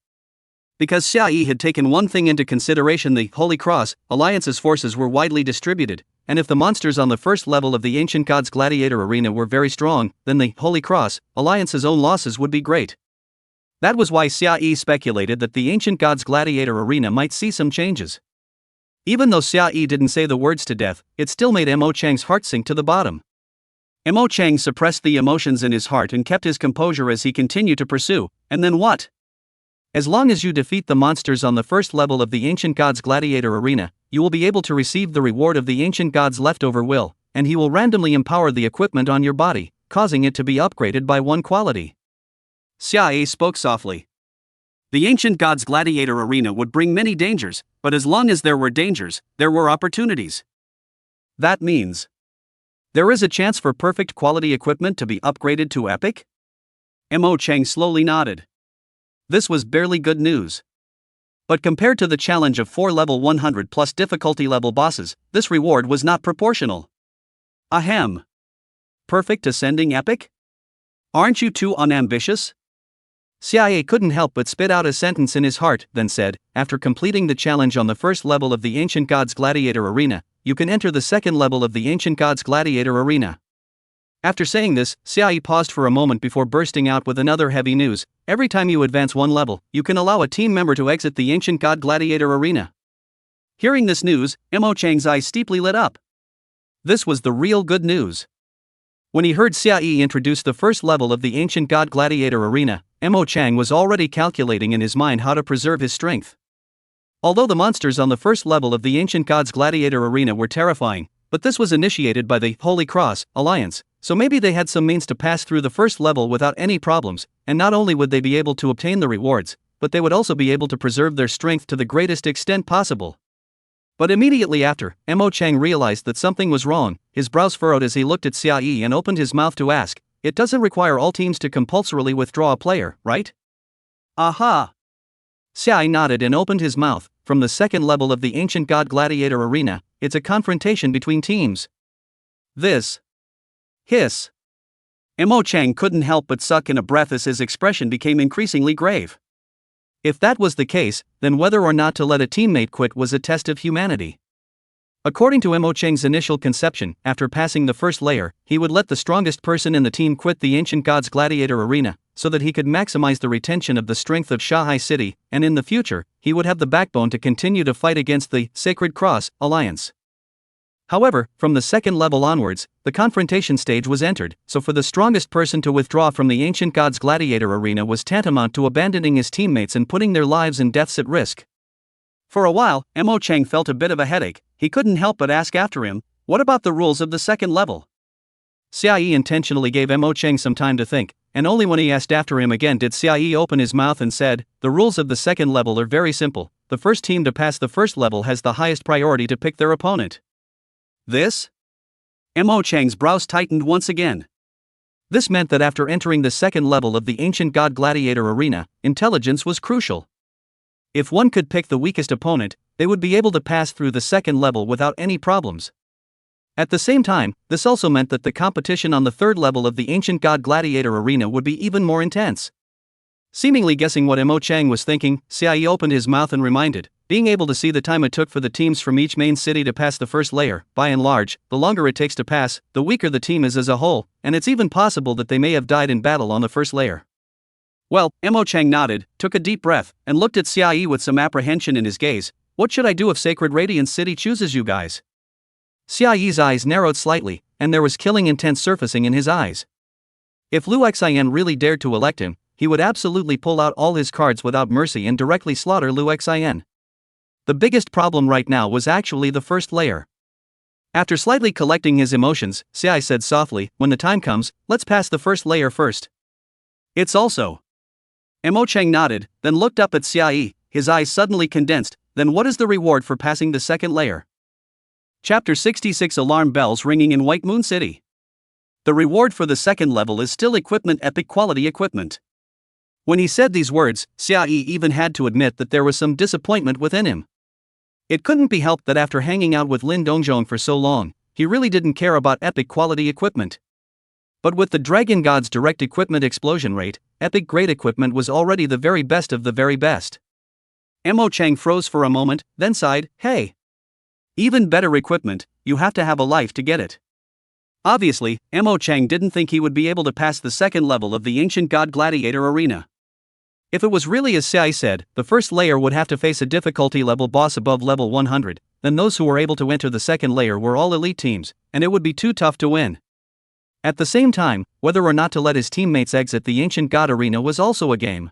Because Xia Yi had taken one thing into consideration, the Holy Cross Alliance's forces were widely distributed, and if the monsters on the first level of the Ancient Gods Gladiator Arena were very strong, then the Holy Cross Alliance's own losses would be great. That was why Xia Yi speculated that the Ancient Gods Gladiator Arena might see some changes. Even though Xia Yi didn't say the words to death, it still made Mo Chang's heart sink to the bottom. Mo Chang suppressed the emotions in his heart and kept his composure as he continued to pursue, and then what? As long as you defeat the monsters on the first level of the Ancient Gods Gladiator Arena, you will be able to receive the reward of the Ancient God's leftover will, and he will randomly empower the equipment on your body, causing it to be upgraded by 1 quality. Xia Yi spoke softly. The Ancient Gods Gladiator Arena would bring many dangers, but as long as there were dangers, there were opportunities. That means there is a chance for perfect quality equipment to be upgraded to epic? Mo Chang slowly nodded. This was barely good news. But compared to the challenge of 4 level 100 plus difficulty level bosses, this reward was not proportional. Ahem. Perfect ascending epic? Aren't you too unambitious? Xia Yi couldn't help but spit out a sentence in his heart, then said, after completing the challenge on the first level of the Ancient Gods Gladiator Arena, you can enter the second level of the Ancient Gods Gladiator Arena. After saying this, Xia Yi paused for a moment before bursting out with another heavy news. Every time you advance 1 level, you can allow a team member to exit the Ancient God Gladiator Arena. Hearing this news, Mo Chang's eyes steeply lit up. This was the real good news. When he heard Xia Yi introduce the first level of the Ancient God Gladiator Arena, Mo Chang was already calculating in his mind how to preserve his strength. Although the monsters on the first level of the Ancient Gods Gladiator Arena were terrifying, but this was initiated by the Holy Cross Alliance, so maybe they had some means to pass through the first level without any problems, and not only would they be able to obtain the rewards, but they would also be able to preserve their strength to the greatest extent possible. But immediately after, Mo Chang realized that something was wrong. His brows furrowed as he looked at Xia Yi and opened his mouth to ask, it doesn't require all teams to compulsorily withdraw a player, right? Aha! Xia Yi nodded and opened his mouth. From the second level of the Ancient God Gladiator Arena, it's a confrontation between teams. This. Hiss. Mo Chang couldn't help but suck in a breath as his expression became increasingly grave. If that was the case, then whether or not to let a teammate quit was a test of humanity. According to Mo Chang's initial conception, after passing the first layer, he would let the strongest person in the team quit the Ancient Gods Gladiator Arena, so that he could maximize the retention of the strength of Shanghai City, and in the future, he would have the backbone to continue to fight against the Sacred Cross Alliance. However, from the second level onwards, the confrontation stage was entered, so for the strongest person to withdraw from the Ancient Gods Gladiator Arena was tantamount to abandoning his teammates and putting their lives and deaths at risk. For a while, Mo Chang felt a bit of a headache. He couldn't help but ask after him, what about the rules of the second level? Xiaoyi intentionally gave Mo Chang some time to think, and only when he asked after him again did Xiaoyi open his mouth and said, the rules of the second level are very simple. The first team to pass the first level has the highest priority to pick their opponent. This? Mo Chang's brows tightened once again. This meant that after entering the second level of the Ancient God Gladiator Arena, intelligence was crucial. If one could pick the weakest opponent, they would be able to pass through the second level without any problems. At the same time, this also meant that the competition on the third level of the Ancient God Gladiator Arena would be even more intense. Seemingly guessing what Mo Chang was thinking, Xiaoyi opened his mouth and reminded, being able to see the time it took for the teams from each main city to pass the first layer, by and large, the longer it takes to pass, the weaker the team is as a whole, and it's even possible that they may have died in battle on the first layer. Well, Mo Chang nodded, took a deep breath, and looked at Xiaoyi with some apprehension in his gaze. What should I do if Sacred Radiance City chooses you guys? Xiaoyi's eyes narrowed slightly, and there was killing intent surfacing in his eyes. If Lu Xian really dared to elect him, he would absolutely pull out all his cards without mercy and directly slaughter Lu Xian. The biggest problem right now was actually the first layer. After slightly collecting his emotions, Xiaoyi said softly, when the time comes, let's pass the first layer first. It's also. Mo Chang nodded, then looked up at Xiaoyi, his eyes suddenly condensed. Then what is the reward for passing the second layer? Chapter 66 Alarm Bells Ringing in White Moon City. The reward for the second level is still equipment, epic quality equipment. When he said these words, Xiaoyi even had to admit that there was some disappointment within him. It couldn't be helped that after hanging out with Lin Dongzhong for so long, he really didn't care about epic quality equipment. But with the Dragon God's direct equipment explosion rate, epic grade equipment was already the very best of the very best. Mo Chang froze for a moment, then sighed, hey. Even better equipment, you have to have a life to get it. Obviously, Mo Chang didn't think he would be able to pass the second level of the Ancient God Gladiator Arena. If it was really as Xiaoyi said, the first layer would have to face a difficulty level boss above level 100, then those who were able to enter the second layer were all elite teams, and it would be too tough to win. At the same time, whether or not to let his teammates exit the Ancient God Arena was also a game.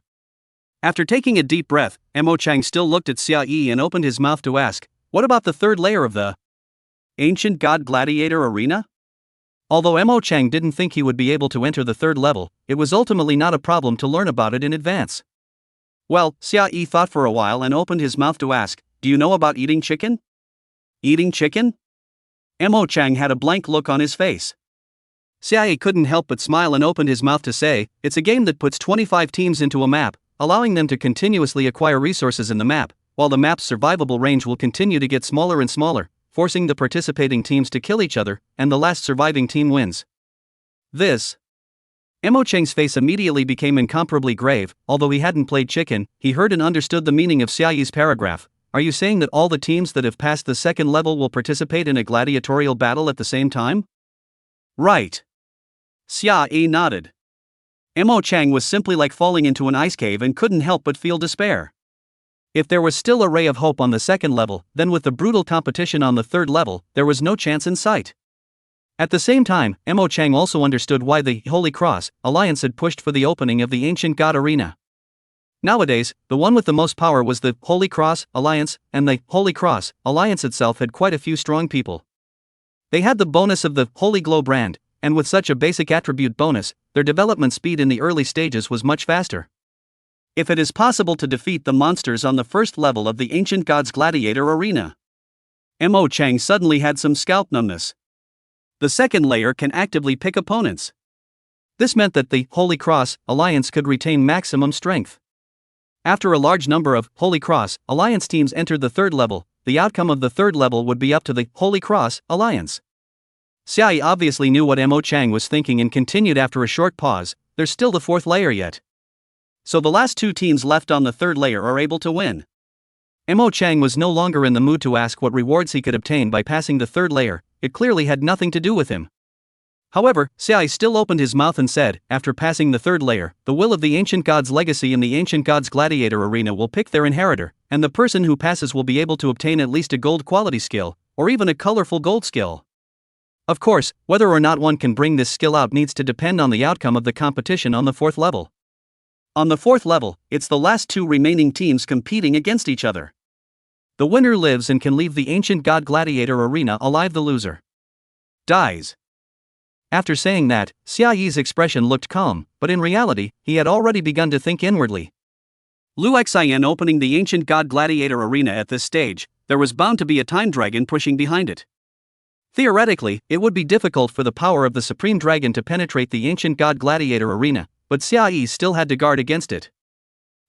After taking a deep breath, Mo Chang still looked at Xiaoyi and opened his mouth to ask, what about the third layer of the Ancient God Gladiator Arena? Although Mo Chang didn't think he would be able to enter the third level, it was ultimately not a problem to learn about it in advance. Well, Xiaoyi thought for a while and opened his mouth to ask, do you know about eating chicken? Eating chicken? Mo Chang had a blank look on his face. Xiaoyi couldn't help but smile and opened his mouth to say, it's a game that puts 25 teams into a map, allowing them to continuously acquire resources in the map, while the map's survivable range will continue to get smaller and smaller, forcing the participating teams to kill each other, and the last surviving team wins. This. Mo Chang's face immediately became incomparably grave. Although he hadn't played chicken, he heard and understood the meaning of Xiaoyi's paragraph. Are you saying that all the teams that have passed the second level will participate in a gladiatorial battle at the same time? Right. Xiaoyi nodded. Mo Chang was simply like falling into an ice cave and couldn't help but feel despair. If there was still a ray of hope on the second level, then with the brutal competition on the third level, there was no chance in sight. At the same time, Mo Chang also understood why the Holy Cross Alliance had pushed for the opening of the Ancient God Arena. Nowadays, the one with the most power was the Holy Cross Alliance, and the Holy Cross Alliance itself had quite a few strong people. They had the bonus of the Holy Glow brand, and with such a basic attribute bonus, their development speed in the early stages was much faster. If it is possible to defeat the monsters on the first level of the Ancient Gods Gladiator Arena, Mo Chang suddenly had some scalp numbness. The second layer can actively pick opponents. This meant that the Holy Cross Alliance could retain maximum strength. After a large number of Holy Cross Alliance teams entered the third level, the outcome of the third level would be up to the Holy Cross Alliance. Xiaoyi obviously knew what Mo Chang was thinking and continued after a short pause, there's still the fourth layer yet. So the last two teams left on the third layer are able to win. Mo Chang was no longer in the mood to ask what rewards he could obtain by passing the third layer, it clearly had nothing to do with him. However, Xiaoyi still opened his mouth and said, after passing the third layer, the will of the Ancient Gods legacy in the Ancient Gods Gladiator Arena will pick their inheritor, and the person who passes will be able to obtain at least a gold quality skill, or even a colorful gold skill. Of course, whether or not one can bring this skill out needs to depend on the outcome of the competition on the fourth level. On the fourth level, it's the last two remaining teams competing against each other. The winner lives and can leave the Ancient God Gladiator Arena alive, the loser dies. After saying that, Xiaoyi's expression looked calm, but in reality, he had already begun to think inwardly. Lu Xian opening the Ancient God Gladiator Arena at this stage, there was bound to be a time dragon pushing behind it. Theoretically, it would be difficult for the power of the Supreme Dragon to penetrate the Ancient God Gladiator Arena, but Xiaoyi still had to guard against it.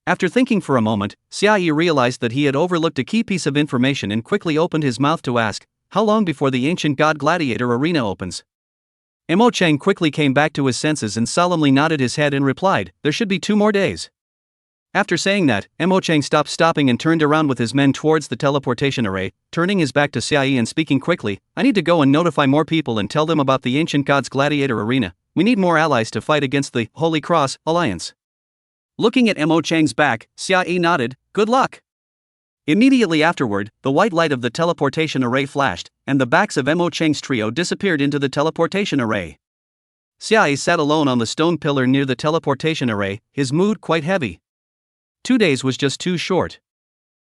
After thinking for a moment, Xiaoyi realized that he had overlooked a key piece of information and quickly opened his mouth to ask, how long before the Ancient God Gladiator Arena opens? Mo Chang quickly came back to his senses and solemnly nodded his head and replied, there should be 2 more days. After saying that, Mo Chang stopped stopping and turned around with his men towards the teleportation array, turning his back to Xiaoyi and speaking quickly, I need to go and notify more people and tell them about the Ancient Gods Gladiator Arena, we need more allies to fight against the Holy Cross Alliance. Looking at Mo Chang's back, Xiaoyi nodded, good luck. Immediately afterward, the white light of the teleportation array flashed, and the backs of Mo Chang's trio disappeared into the teleportation array. Xiaoyi sat alone on the stone pillar near the teleportation array, his mood quite heavy. 2 days was just too short.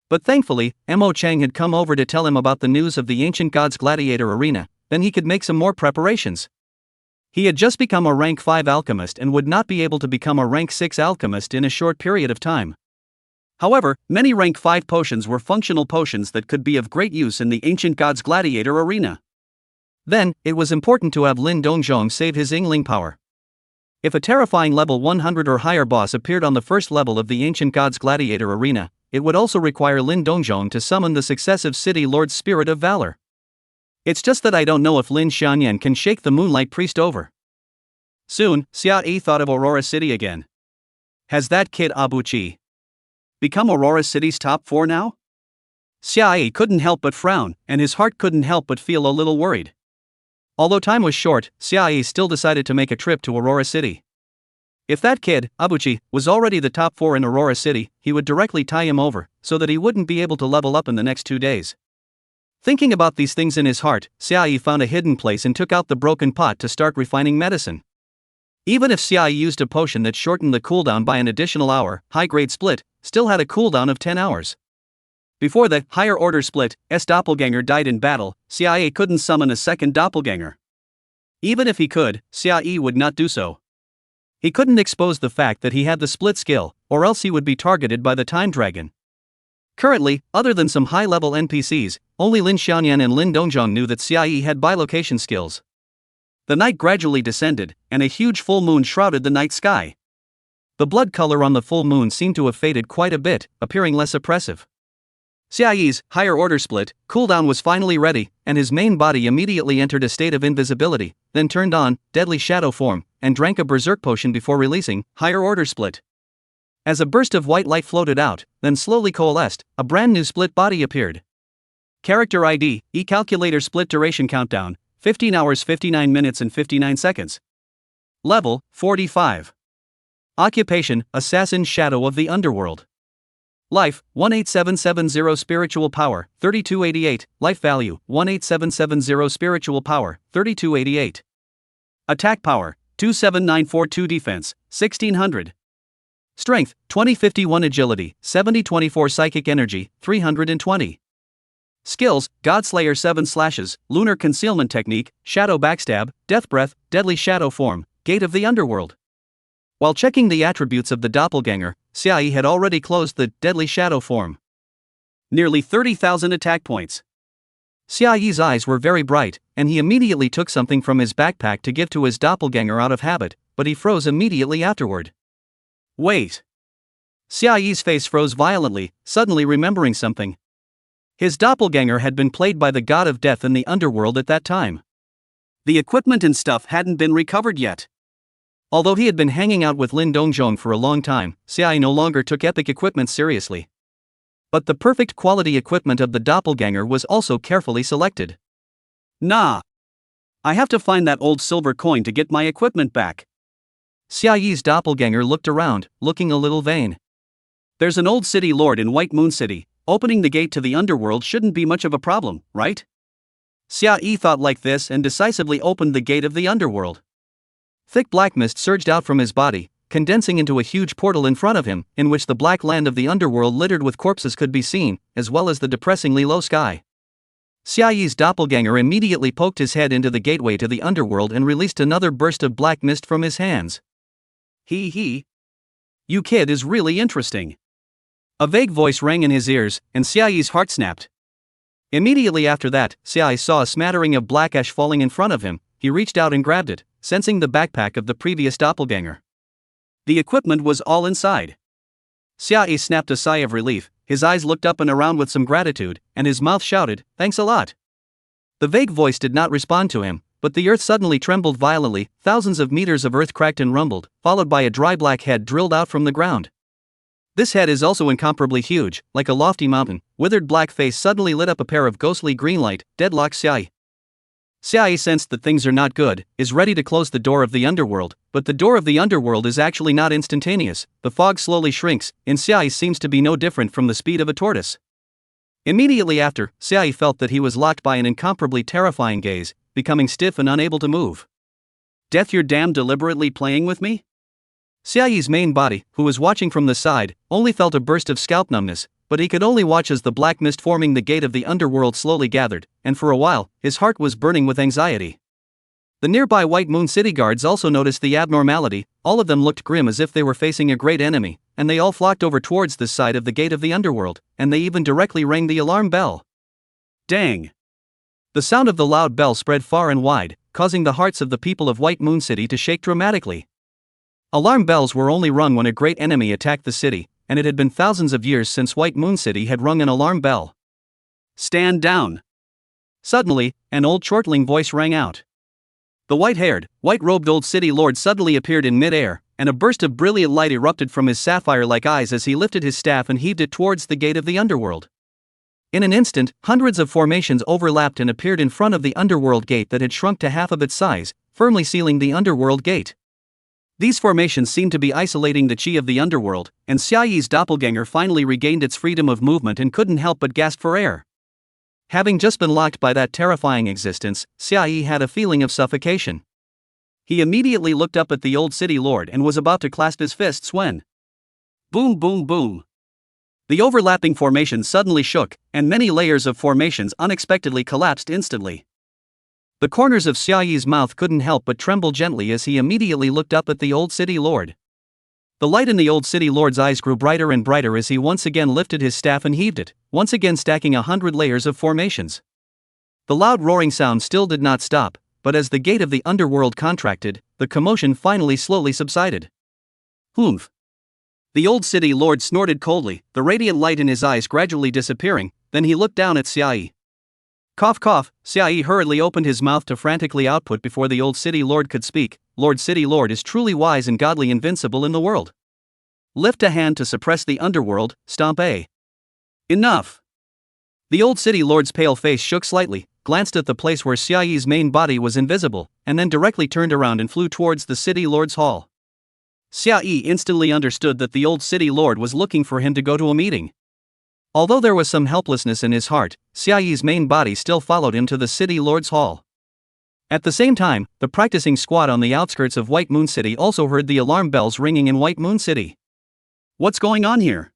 But thankfully, Mo Chang had come over to tell him about the news of the Ancient Gods Gladiator Arena, then he could make some more preparations. He had just become a rank 5 alchemist and would not be able to become a rank 6 alchemist in a short period of time. However, many rank 5 potions were functional potions that could be of great use in the Ancient Gods Gladiator Arena. Then, it was important to have Lin Dongzhong save his Yingling power. If a terrifying level 100 or higher boss appeared on the first level of the Ancient Gods Gladiator Arena, it would also require Lin Dongzhong to summon the successive City Lord's Spirit of Valor. It's just that I don't know if Lin Xianyan can shake the Moonlight Priest over. Soon, Xiaoyi thought of Aurora City again. Has that kid Abuchi become Aurora City's top 4 now? Xiaoyi couldn't help but frown, and his heart couldn't help but feel a little worried. Although time was short, Xiaoyi still decided to make a trip to Aurora City. If that kid, Abuchi, was already the top 4 in Aurora City, he would directly tie him over, so that he wouldn't be able to level up in the next 2 days. Thinking about these things in his heart, Xiaoyi found a hidden place and took out the broken pot to start refining medicine. Even if Xiaoyi used a potion that shortened the cooldown by an additional hour, high-grade split still had a cooldown of 10 hours. Before the higher order split, doppelganger died in battle, Xiaoyi couldn't summon a second doppelganger. Even if he could, Xiaoyi would not do so. He couldn't expose the fact that he had the split skill, or else he would be targeted by the Time Dragon. Currently, other than some high-level NPCs, only Lin Xianyan and Lin Dongzhong knew that Xiaoyi had bilocation skills. The night gradually descended, and a huge full moon shrouded the night sky. The blood color on the full moon seemed to have faded quite a bit, appearing less oppressive. Xiaoyi's higher order split cooldown was finally ready, and his main body immediately entered a state of invisibility, then turned on deadly shadow form, and drank a berserk potion before releasing higher order split. As a burst of white light floated out, then slowly coalesced, a brand new split body appeared. Character ID, E-Calculator Split Duration Countdown, 15 hours 59 minutes and 59 seconds. Level, 45. Occupation, Assassin Shadow of the Underworld. Life, 18770 Spiritual Power, 3288, Life Value, 18770 Spiritual Power, 3288. Attack Power, 27942 Defense, 1600. Strength, 2051 Agility, 7024 Psychic Energy, 320. Skills, Godslayer 7 Slashes, Lunar Concealment Technique, Shadow Backstab, Death Breath, Deadly Shadow Form, Gate of the Underworld. While checking the attributes of the doppelganger, Xiaoyi had already closed the Deadly Shadow Form. Nearly 30,000 attack points. Xiaoyi's eyes were very bright, and he immediately took something from his backpack to give to his doppelganger out of habit, but he froze immediately afterward. Wait. Xiaoyi's face froze violently, suddenly remembering something. His doppelganger had been played by the god of death in the underworld at that time. The equipment and stuff hadn't been recovered yet. Although he had been hanging out with Lin Dongjong for a long time, Xiai no longer took epic equipment seriously. But the perfect quality equipment of the doppelganger was also carefully selected. Nah. I have to find that old silver coin to get my equipment back. Xiai's doppelganger looked around, looking a little vain. There's an old city lord in White Moon City. Opening the gate to the underworld shouldn't be much of a problem, right? Xiai thought like this and decisively opened the gate of the underworld. Thick black mist surged out from his body, condensing into a huge portal in front of him, in which the black land of the underworld littered with corpses could be seen, as well as the depressingly low sky. Xiai's doppelganger immediately poked his head into the gateway to the underworld and released another burst of black mist from his hands. He. You kid is really interesting. A vague voice rang in his ears, and Xiai's heart snapped. Immediately after that, Xiai saw a smattering of black ash falling in front of him. He reached out and grabbed it, sensing the backpack of the previous doppelganger. The equipment was all inside. Xiai snapped a sigh of relief, his eyes looked up and around with some gratitude, and his mouth shouted, "Thanks a lot." The vague voice did not respond to him, but the earth suddenly trembled violently, thousands of meters of earth cracked and rumbled, followed by a dry black head drilled out from the ground. This head is also incomparably huge, like a lofty mountain. Withered black face suddenly lit up a pair of ghostly green light, deadlocked Xiai. Xiai sensed that things are not good, is ready to close the door of the underworld, but the door of the underworld is actually not instantaneous. The fog slowly shrinks, and Xiai seems to be no different from the speed of a tortoise. Immediately after, Xiai felt that he was locked by an incomparably terrifying gaze, becoming stiff and unable to move. Death, you're damn deliberately playing with me? Xiai's main body, who was watching from the side, only felt a burst of scalp numbness, but he could only watch as the black mist forming the gate of the underworld slowly gathered, and for a while, his heart was burning with anxiety. The nearby White Moon City guards also noticed the abnormality. All of them looked grim as if they were facing a great enemy, and they all flocked over towards this side of the gate of the underworld, and they even directly rang the alarm bell. Dang! The sound of the loud bell spread far and wide, causing the hearts of the people of White Moon City to shake dramatically. Alarm bells were only rung when a great enemy attacked the city, and it had been thousands of years since White Moon City had rung an alarm bell. Stand down! Suddenly, an old chortling voice rang out. The white-haired, white-robed old city lord suddenly appeared in mid-air, and a burst of brilliant light erupted from his sapphire-like eyes as he lifted his staff and heaved it towards the gate of the underworld. In an instant, hundreds of formations overlapped and appeared in front of the underworld gate that had shrunk to half of its size, firmly sealing the underworld gate. These formations seemed to be isolating the chi of the underworld, and Xiai's doppelganger finally regained its freedom of movement and couldn't help but gasp for air. Having just been locked by that terrifying existence, Xiai had a feeling of suffocation. He immediately looked up at the old city lord and was about to clasp his fists when... Boom, boom, boom. The overlapping formations suddenly shook, and many layers of formations unexpectedly collapsed instantly. The corners of Xiai's mouth couldn't help but tremble gently as he immediately looked up at the old city lord. The light in the old city lord's eyes grew brighter and brighter as he once again lifted his staff and heaved it, once again stacking 100 layers of formations. The loud roaring sound still did not stop, but as the gate of the underworld contracted, the commotion finally slowly subsided. Humph! The old city lord snorted coldly, the radiant light in his eyes gradually disappearing. Then he looked down at Xiai. Cough cough, Xiai hurriedly opened his mouth to frantically output before the old city lord could speak. Lord City Lord is truly wise and godly, invincible in the world. Lift a hand to suppress the underworld, stomp A. Enough! The old city lord's pale face shook slightly, glanced at the place where Xiai's main body was invisible, and then directly turned around and flew towards the city lord's hall. Xiai instantly understood that the old city lord was looking for him to go to a meeting. Although there was some helplessness in his heart, Xiai's main body still followed him to the city lord's hall. At the same time, the practicing squad on the outskirts of White Moon City also heard the alarm bells ringing in White Moon City. What's going on here?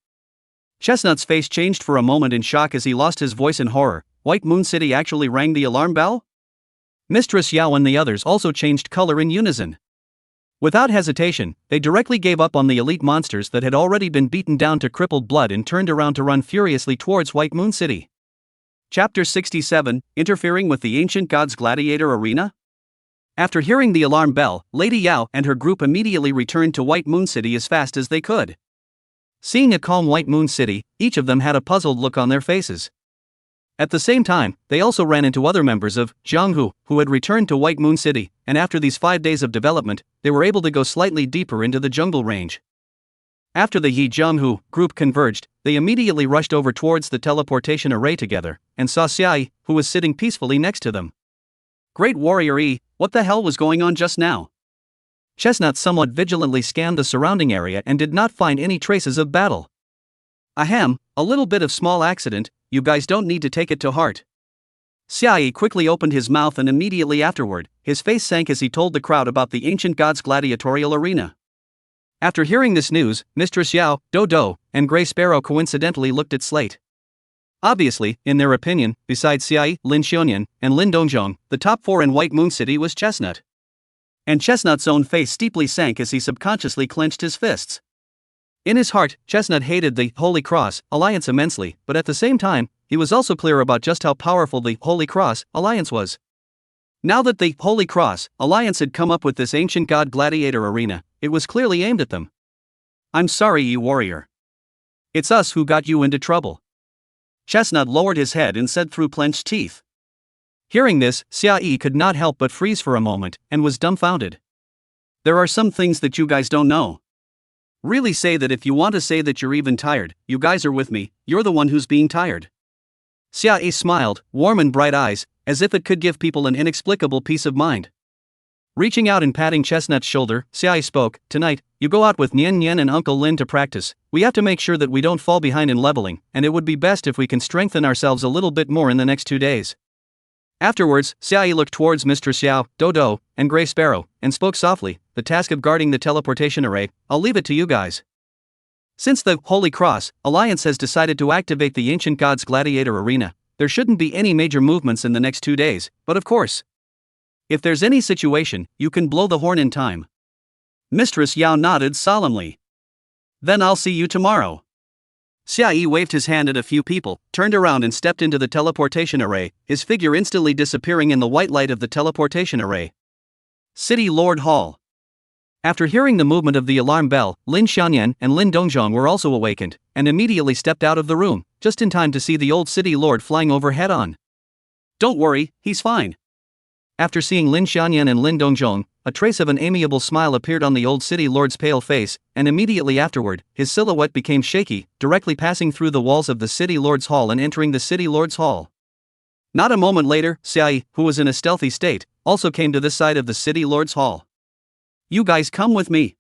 Chestnut's face changed for a moment in shock as he lost his voice in horror. White Moon City actually rang the alarm bell? Mistress Yao and the others also changed color in unison. Without hesitation, they directly gave up on the elite monsters that had already been beaten down to crippled blood and turned around to run furiously towards White Moon City. Chapter 67, Interfering with the Ancient Gods Gladiator Arena? After hearing the alarm bell, Lady Yao and her group immediately returned to White Moon City as fast as they could. Seeing a calm White Moon City, each of them had a puzzled look on their faces. At the same time, they also ran into other members of Jianghu who had returned to White Moon City, and after these 5 days of development, they were able to go slightly deeper into the jungle range. After the Yi Jianghu group converged, they immediately rushed over towards the teleportation array together, and saw Xiai, who was sitting peacefully next to them. Great Warrior E, what the hell was going on just now? Chestnut somewhat vigilantly scanned the surrounding area and did not find any traces of battle. Ahem, a little bit of small accident, you guys don't need to take it to heart. Xiai quickly opened his mouth and immediately afterward, his face sank as he told the crowd about the ancient god's gladiatorial arena. After hearing this news, Mistress Yao, Dodo, and Grey Sparrow coincidentally looked at Slate. Obviously, in their opinion, besides Xiai, Lin Xiaoyan, and Lin Dongzhong, the top 4 in White Moon City was Chestnut. And Chestnut's own face steeply sank as he subconsciously clenched his fists. In his heart, Chestnut hated the Holy Cross Alliance immensely, but at the same time, he was also clear about just how powerful the Holy Cross Alliance was. Now that the Holy Cross Alliance had come up with this ancient god gladiator arena, it was clearly aimed at them. I'm sorry, you warrior. It's us who got you into trouble. Chestnut lowered his head and said through clenched teeth. Hearing this, Xiai could not help but freeze for a moment, and was dumbfounded. There are some things that you guys don't know. Really say that if you want to say that you're even tired, you guys are with me, you're the one who's being tired. Xiai smiled, warm and bright eyes, as if it could give people an inexplicable peace of mind. Reaching out and patting Chestnut's shoulder, Xiai spoke, tonight, you go out with Nian Nian and Uncle Lin to practice. We have to make sure that we don't fall behind in leveling, and it would be best if we can strengthen ourselves a little bit more in the next 2 days. Afterwards, Xiai looked towards Mistress Yao, Dodo, and Grey Sparrow, and spoke softly, the task of guarding the teleportation array, I'll leave it to you guys. Since the Holy Cross Alliance has decided to activate the ancient god's gladiator arena, there shouldn't be any major movements in the next 2 days, but of course, if there's any situation, you can blow the horn in time. Mistress Yao nodded solemnly. Then I'll see you tomorrow. Xiai waved his hand at a few people, turned around and stepped into the teleportation array, his figure instantly disappearing in the white light of the teleportation array. City Lord Hall. After hearing the movement of the alarm bell, Lin Xiaoyan and Lin Dongzhong were also awakened, and immediately stepped out of the room, just in time to see the old city lord flying over head-on. Don't worry, he's fine. After seeing Lin Xiaoyan and Lin Dongzhong, a trace of an amiable smile appeared on the old city lord's pale face, and immediately afterward, his silhouette became shaky, directly passing through the walls of the city lord's hall and entering the city lord's hall. Not a moment later, Xiai, who was in a stealthy state, also came to this side of the city lord's hall. You guys come with me.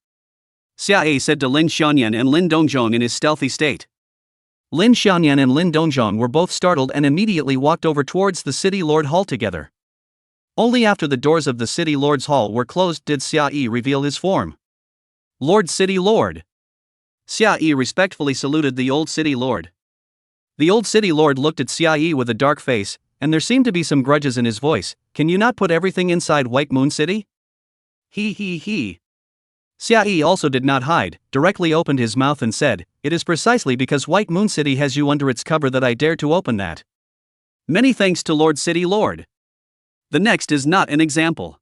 Xiai said to Lin Xiaoyan and Lin Dongzhong in his stealthy state. Lin Xiaoyan and Lin Dongzhong were both startled and immediately walked over towards the city lord hall together. Only after the doors of the city lord's hall were closed did Xiai reveal his form. Lord City Lord. Xiai respectfully saluted the old city lord. The old city lord looked at Xiai with a dark face, and there seemed to be some grudges in his voice. Can you not put everything inside White Moon City? He. Xiai also did not hide, directly opened his mouth and said, it is precisely because White Moon City has you under its cover that I dare to open that. Many thanks to Lord City Lord. The next is not an example.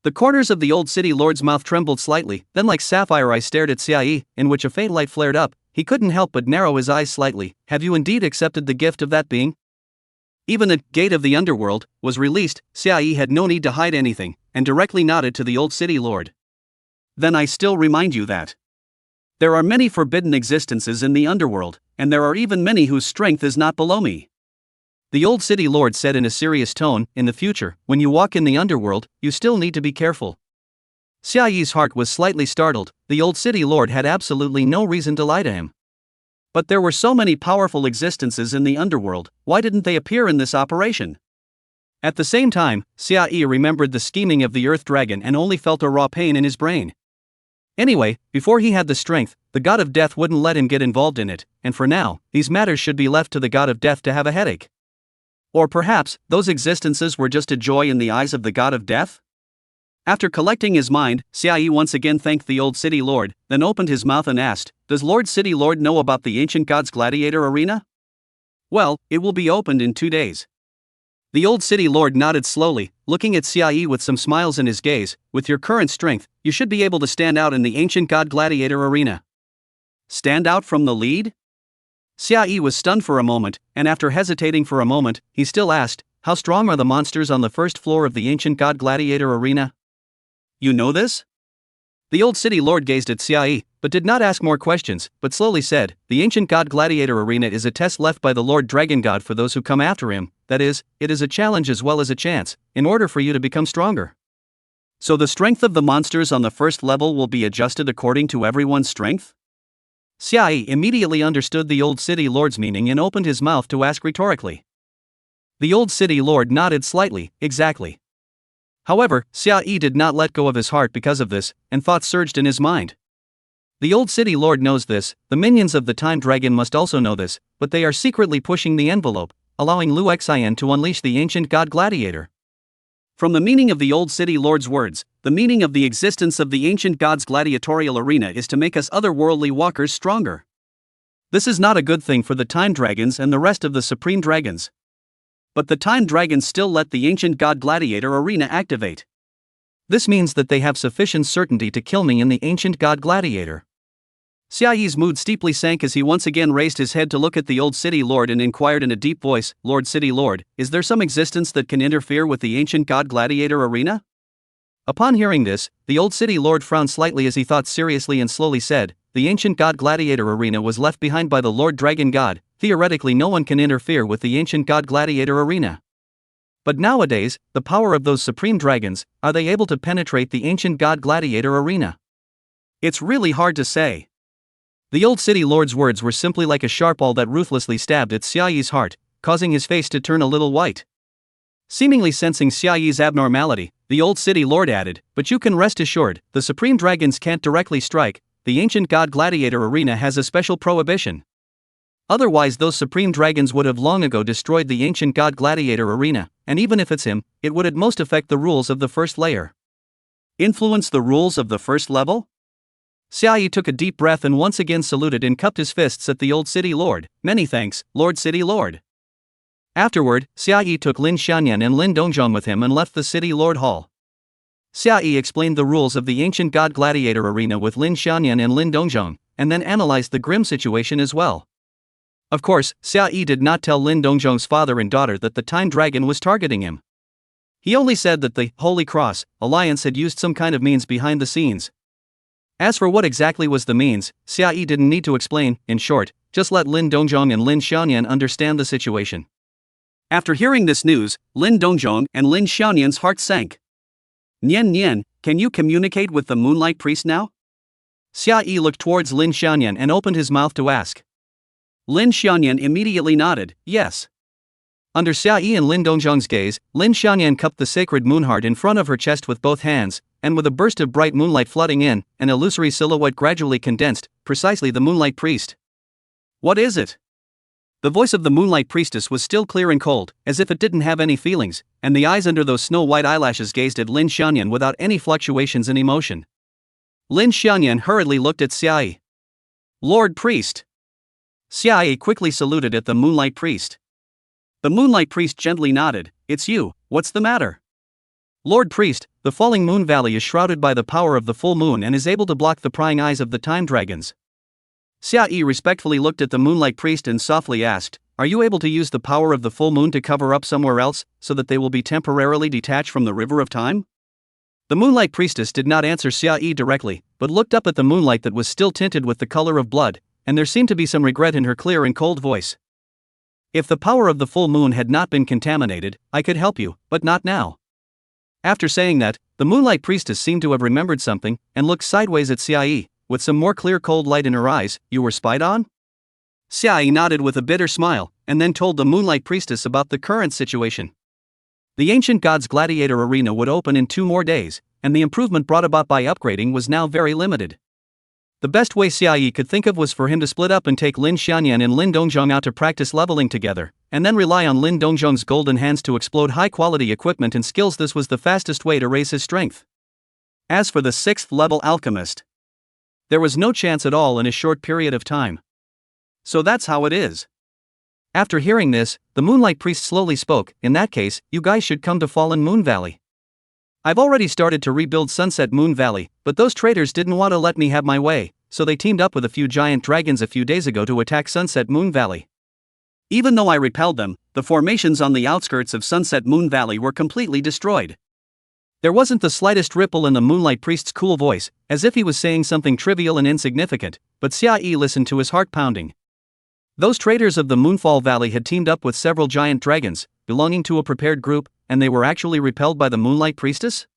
The corners of the old city lord's mouth trembled slightly, then like sapphire eyes stared at Xiai, in which a faint light flared up. He couldn't help but narrow his eyes slightly. Have you indeed accepted the gift of that being? Even the gate of the underworld was released. Xiai had no need to hide anything, and directly nodded to the old city lord. Then I still remind you that there are many forbidden existences in the underworld, and there are even many whose strength is not below me. The old city lord said in a serious tone, in the future, when you walk in the underworld, you still need to be careful. Xiai's heart was slightly startled. The old city lord had absolutely no reason to lie to him. But there were so many powerful existences in the underworld, why didn't they appear in this operation? At the same time, Xiai remembered the scheming of the earth dragon and only felt a raw pain in his brain. Anyway, before he had the strength, the god of death wouldn't let him get involved in it, and for now, these matters should be left to the god of death to have a headache. Or perhaps, those existences were just a joy in the eyes of the god of death? After collecting his mind, Xiai once again thanked the old city lord, then opened his mouth and asked, does Lord City Lord know about the ancient god's gladiator arena? Well, it will be opened in 2 days. The old city lord nodded slowly, looking at Xiai with some smiles in his gaze. With your current strength, you should be able to stand out in the ancient god gladiator arena. Stand out from the lead? Xiaoyi was stunned for a moment, and after hesitating for a moment, he still asked, "How strong are the monsters on the first floor of the ancient god Gladiator Arena?" "You know this?" The old city lord gazed at Xiaoyi, but did not ask more questions, but slowly said, "The ancient god Gladiator Arena is a test left by the Lord Dragon God for those who come after him, that is, it is a challenge as well as a chance, in order for you to become stronger. So the strength of the monsters on the first level will be adjusted according to everyone's strength?" Xiaoyi immediately understood the old city lord's meaning and opened his mouth to ask rhetorically. The old city lord nodded slightly, exactly. However, Xiaoyi did not let go of his heart because of this, and thoughts surged in his mind. The old city lord knows this, the minions of the time dragon must also know this, but they are secretly pushing the envelope, allowing Liu Xian to unleash the ancient god Gladiator. From the meaning of the old city lord's words, the meaning of the existence of the ancient god's gladiatorial arena is to make us otherworldly walkers stronger. This is not a good thing for the time dragons and the rest of the supreme dragons. But the time dragons still let the ancient god gladiator arena activate. This means that they have sufficient certainty to kill me in the ancient god gladiator. Xiaoyi's mood steeply sank as he once again raised his head to look at the old city lord and inquired in a deep voice, "Lord City Lord, is there some existence that can interfere with the ancient god gladiator arena?" Upon hearing this, the old city lord frowned slightly as he thought seriously and slowly said, "The ancient god gladiator arena was left behind by the Lord Dragon God, theoretically no one can interfere with the ancient god gladiator arena. But nowadays, the power of those supreme dragons, are they able to penetrate the ancient god gladiator arena? It's really hard to say." The old city lord's words were simply like a sharp awl that ruthlessly stabbed at Xiaoyi's heart, causing his face to turn a little white. Seemingly sensing Xiaoyi's abnormality, the old city lord added, "But you can rest assured, the supreme dragons can't directly strike, the ancient god gladiator arena has a special prohibition. Otherwise those supreme dragons would have long ago destroyed the ancient god gladiator arena, and even if it's him, it would at most affect the rules of the first layer." "Influence the rules of the first level?" Xiaoyi took a deep breath and once again saluted and cupped his fists at the old city lord. "Many thanks, Lord City Lord." Afterward, Xiaoyi took Lin Xianyan and Lin Dongzhong with him and left the city lord hall. Xiaoyi explained the rules of the ancient god gladiator arena with Lin Xianyan and Lin Dongzhong, and then analyzed the grim situation as well. Of course, Xiaoyi did not tell Lin Dongzhong's father and daughter that the time dragon was targeting him. He only said that the Holy Cross Alliance had used some kind of means behind the scenes. As for what exactly was the means, Xiaoyi didn't need to explain. In short, just let Lin Dongzhong and Lin Xianyan understand the situation. After hearing this news, Lin Dongzhong and Lin Xianyan's heart sank. "Nian Nian, can you communicate with the Moonlight Priest now?" Xiaoyi looked towards Lin Xianyan and opened his mouth to ask. Lin Xianyan immediately nodded, "Yes." Under Xiaoyi and Lin Dongzhong's gaze, Lin Xianyan cupped the sacred moonheart in front of her chest with both hands, and with a burst of bright moonlight flooding in, an illusory silhouette gradually condensed, precisely the Moonlight Priest. "What is it?" The voice of the Moonlight Priestess was still clear and cold, as if it didn't have any feelings, and the eyes under those snow-white eyelashes gazed at Lin Xianyan without any fluctuations in emotion. Lin Xianyan hurriedly looked at Xiaoyi. "Lord Priest." Xiaoyi quickly saluted at the Moonlight Priest. The Moonlight Priest gently nodded, "It's you, what's the matter?" "Lord Priest, the falling moon valley is shrouded by the power of the full moon and is able to block the prying eyes of the time dragons." Xiaoyi respectfully looked at the Moonlight Priest and softly asked, "Are you able to use the power of the full moon to cover up somewhere else, so that they will be temporarily detached from the river of time?" The Moonlight Priestess did not answer Xiaoyi directly, but looked up at the moonlight that was still tinted with the color of blood, and there seemed to be some regret in her clear and cold voice. "If the power of the full moon had not been contaminated, I could help you, but not now." After saying that, the Moonlight Priestess seemed to have remembered something, and looked sideways at Xiaoyi, with some more clear cold light in her eyes. "You were spied on?" Xiaoyi nodded with a bitter smile, and then told the Moonlight Priestess about the current situation. The ancient god's gladiator arena would open in 2 more days, and the improvement brought about by upgrading was now very limited. The best way Xiaoyi could think of was for him to split up and take Lin Xianyan and Lin Dongzhong out to practice leveling together, and then rely on Lin Dongzhong's golden hands to explode high-quality equipment and skills. This was the fastest way to raise his strength. As for the 6th level alchemist, there was no chance at all in a short period of time. So that's how it is. After hearing this, the Moonlight Priest slowly spoke, "In that case, you guys should come to Fallen Moon Valley. I've already started to rebuild Sunset Moon Valley, but those traitors didn't want to let me have my way, so they teamed up with a few giant dragons a few days ago to attack Sunset Moon Valley. Even though I repelled them, the formations on the outskirts of Sunset Moon Valley were completely destroyed. There wasn't the slightest ripple in the Moonlight Priest's cool voice, as if he was saying something trivial and insignificant, but Xia listened to his heart pounding. Those traders of the Moonfall Valley had teamed up with several giant dragons, belonging to a prepared group, and they were actually repelled by the Moonlight Priestess?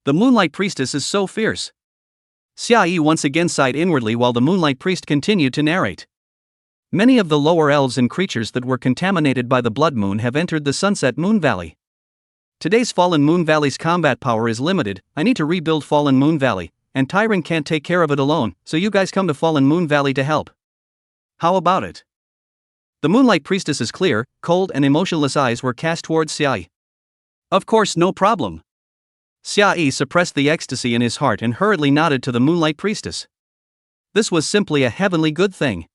The Moonlight Priestess is so fierce. Xia once again sighed inwardly while the Moonlight Priest continued to narrate. Many of the lower elves and creatures that were contaminated by the Blood Moon have entered the Sunset Moon Valley. Today's Fallen Moon Valley's combat power is limited. I need to rebuild Fallen Moon Valley, and Tyron can't take care of it alone, so you guys come to Fallen Moon Valley to help. How about it? The Moonlight Priestess's clear, cold and emotionless eyes were cast towards Xia. Of course, no problem. Xia suppressed the ecstasy in his heart and hurriedly nodded to the Moonlight Priestess. This was simply a heavenly good thing.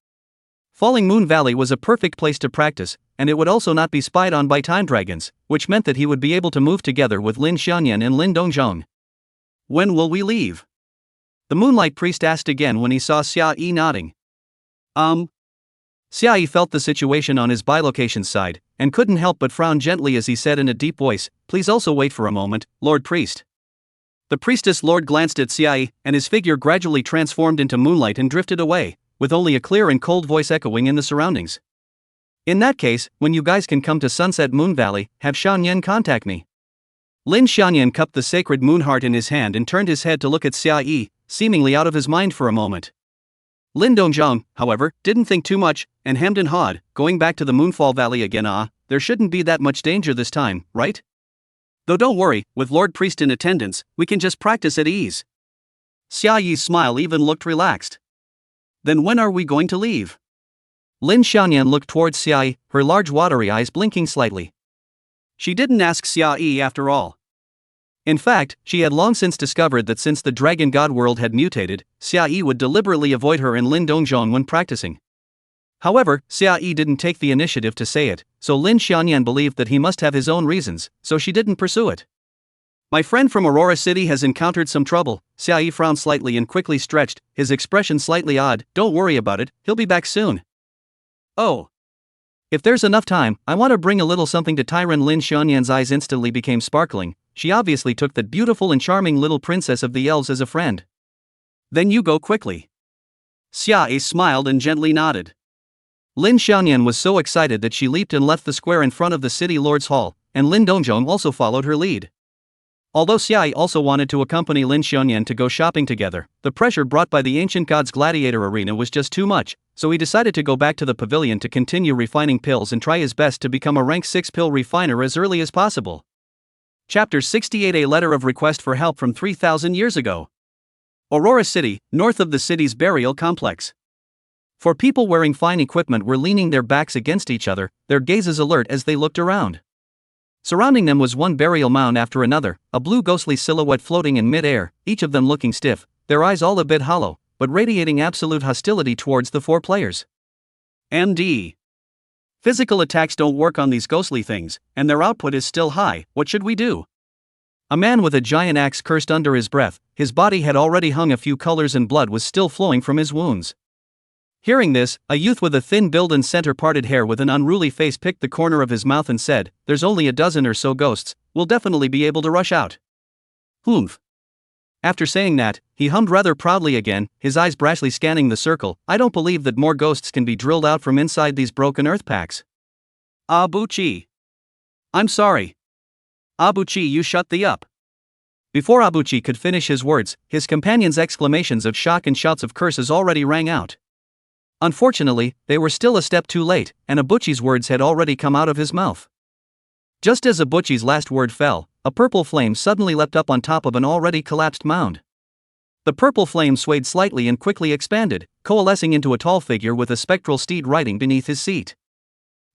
Falling Moon Valley was a perfect place to practice, and it would also not be spied on by time dragons, which meant that he would be able to move together with Lin Xianyan and Lin Dongzhong. When will we leave? The Moonlight Priest asked again when he saw Xia nodding. Xia felt the situation on his bilocation side, and couldn't help but frown gently as he said in a deep voice, "Please also wait for a moment, Lord Priest." The Priestess Lord glanced at Xia, and his figure gradually transformed into moonlight and drifted away, with only a clear and cold voice echoing in the surroundings. In that case, when you guys can come to Sunset Moon Valley, have Xianyan contact me. Lin Xianyan cupped the sacred moon heart in his hand and turned his head to look at Xia, seemingly out of his mind for a moment. Lin Dongzhong, however, didn't think too much, and hemmed and hawed, going back to the Moonfall Valley again. There shouldn't be that much danger this time, right? Though don't worry, with Lord Priest in attendance, we can just practice at ease. Xiaoyi's smile even looked relaxed. Then when are we going to leave? Lin Xianyan looked towards Xiaoyi, her large watery eyes blinking slightly. She didn't ask Xiaoyi after all. In fact, she had long since discovered that since the Dragon God world had mutated, Xiaoyi would deliberately avoid her and Lin Dongzhong when practicing. However, Xiaoyi didn't take the initiative to say it, so Lin Xianyan believed that he must have his own reasons, so she didn't pursue it. My friend from Aurora City has encountered some trouble. Xiaoyi frowned slightly and quickly stretched, his expression slightly odd. Don't worry about it, he'll be back soon. Oh. If there's enough time, I want to bring a little something to Tyron. Lin Xianyan's eyes instantly became sparkling. She obviously took that beautiful and charming little princess of the elves as a friend. Then you go quickly. Xiaoyi smiled and gently nodded. Lin Xianyan was so excited that she leaped and left the square in front of the city lord's hall, and Lin Dongzhong also followed her lead. Although Xiaoyi also wanted to accompany Lin Xianyan to go shopping together, the pressure brought by the ancient god's Gladiator Arena was just too much, so he decided to go back to the pavilion to continue refining pills and try his best to become a rank 6 pill refiner as early as possible. Chapter 68: A Letter of Request for Help from 3,000 years ago. Aurora City, north of the city's burial complex. Four people wearing fine equipment were leaning their backs against each other, their gazes alert as they looked around. Surrounding them was one burial mound after another, a blue ghostly silhouette floating in mid-air, each of them looking stiff, their eyes all a bit hollow, but radiating absolute hostility towards the four players. MD. Physical attacks don't work on these ghostly things, and their output is still high. What should we do? A man with a giant axe cursed under his breath. His body had already hung a few colors and blood was still flowing from his wounds. Hearing this, a youth with a thin build and center-parted hair with an unruly face picked the corner of his mouth and said, "There's only a dozen or so ghosts, we'll definitely be able to rush out." Humph. After saying that, he hummed rather proudly again, his eyes brashly scanning the circle. I don't believe that more ghosts can be drilled out from inside these broken earth packs. Abuchi. I'm sorry. Abuchi, you shut the up. Before Abuchi could finish his words, his companions' exclamations of shock and shouts of curses already rang out. Unfortunately, they were still a step too late, and Abuchi's words had already come out of his mouth. Just as Abuchi's last word fell, a purple flame suddenly leapt up on top of an already collapsed mound. The purple flame swayed slightly and quickly expanded, coalescing into a tall figure with a spectral steed riding beneath his seat.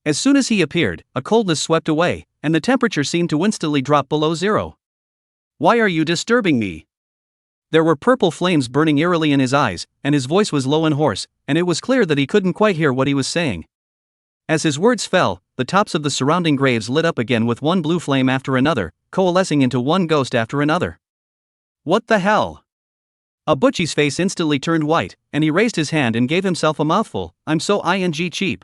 As soon as he appeared, a coldness swept away, and the temperature seemed to instantly drop below zero. Why are you disturbing me? There were purple flames burning eerily in his eyes, and his voice was low and hoarse, and it was clear that he couldn't quite hear what he was saying. As his words fell, the tops of the surrounding graves lit up again with one blue flame after another, coalescing into one ghost after another. What the hell? Abuchi's face instantly turned white, and he raised his hand and gave himself a mouthful. I'm so cheap.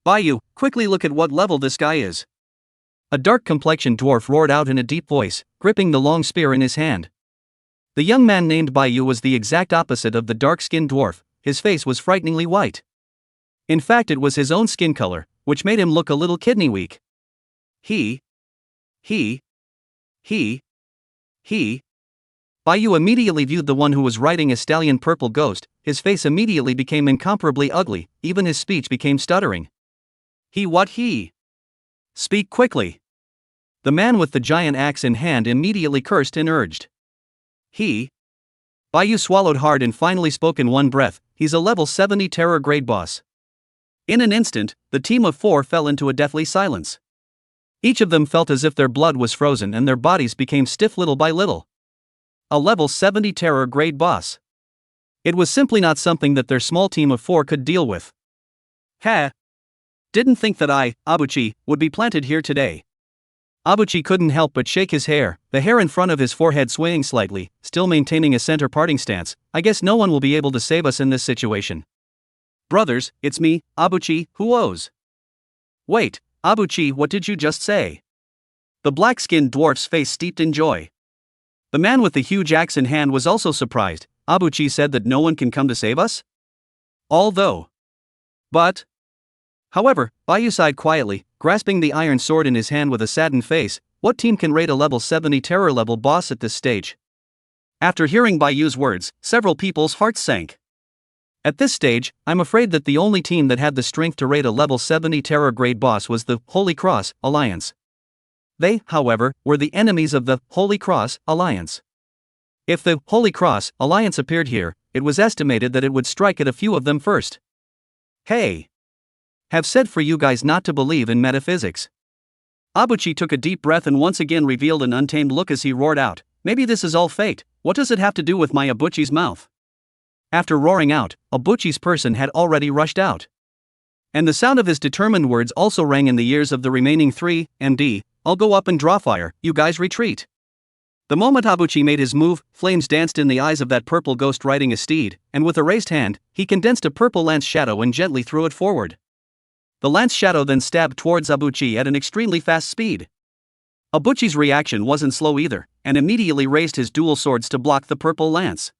Baiyu, quickly look at what level this guy is. A dark-complexioned dwarf roared out in a deep voice, gripping the long spear in his hand. The young man named Baiyu was the exact opposite of the dark-skinned dwarf. His face was frighteningly white. In fact, it was his own skin color, which made him look a little kidney weak. He. Baiyu immediately viewed the one who was riding a stallion purple ghost. His face immediately became incomparably ugly, even his speech became stuttering. He? Speak quickly. The man with the giant axe in hand immediately cursed and urged. Baiyu swallowed hard and finally spoke in one breath. He's a level 70 terror grade boss. In an instant, the team of 4 fell into a deathly silence. Each of them felt as if their blood was frozen and their bodies became stiff little by little. A level 70 terror grade boss. It was simply not something that their small team of 4 could deal with. Didn't think that I, Abuchi, would be planted here today. Abuchi couldn't help but shake his hair, the hair in front of his forehead swaying slightly, still maintaining a center parting stance. I guess no one will be able to save us in this situation. Brothers, it's me, Abuchi, who owes. Wait, Abuchi, what did you just say? The black-skinned dwarf's face steeped in joy. The man with the huge axe in hand was also surprised. Abuchi said that no one can come to save us? However, Baiyu sighed quietly, grasping the iron sword in his hand with a saddened face. What team can raid a level 70 terror level boss at this stage? After hearing Baiyu's words, several people's hearts sank. At this stage, I'm afraid that the only team that had the strength to raid a level 70 terror grade boss was the Holy Cross Alliance. They, however, were the enemies of the Holy Cross Alliance. If the Holy Cross Alliance appeared here, it was estimated that it would strike at a few of them first. Have said for you guys not to believe in metaphysics. Abuchi took a deep breath and once again revealed an untamed look as he roared out, maybe this is all fate. What does it have to do with my Abuchi's mouth? After roaring out, Abuchi's person had already rushed out. And the sound of his determined words also rang in the ears of the remaining 3, MD, I'll go up and draw fire, you guys retreat. The moment Abuchi made his move, flames danced in the eyes of that purple ghost riding a steed, and with a raised hand, he condensed a purple lance shadow and gently threw it forward. The lance shadow then stabbed towards Abuchi at an extremely fast speed. Abuchi's reaction wasn't slow either, and immediately raised his dual swords to block the purple lance.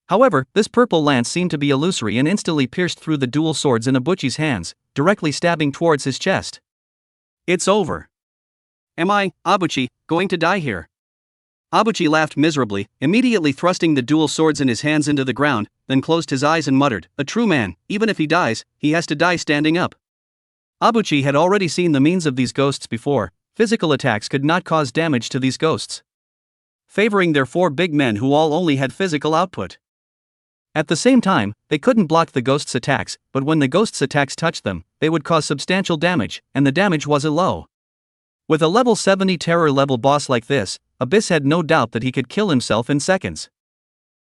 However, this purple lance seemed to be illusory and instantly pierced through the dual swords in Abuchi's hands, directly stabbing towards his chest. It's over. Am I, Abuchi, going to die here? Abuchi laughed miserably, immediately thrusting the dual swords in his hands into the ground, then closed his eyes and muttered, a true man, even if he dies, he has to die standing up. Abuchi had already seen the means of these ghosts before. Physical attacks could not cause damage to these ghosts, favoring their 4 big men who all only had physical output. At the same time, they couldn't block the ghosts' attacks, but when the ghosts' attacks touched them, they would cause substantial damage, and the damage wasn't low. With a level 70 terror level boss like this, Abyss had no doubt that he could kill himself in seconds.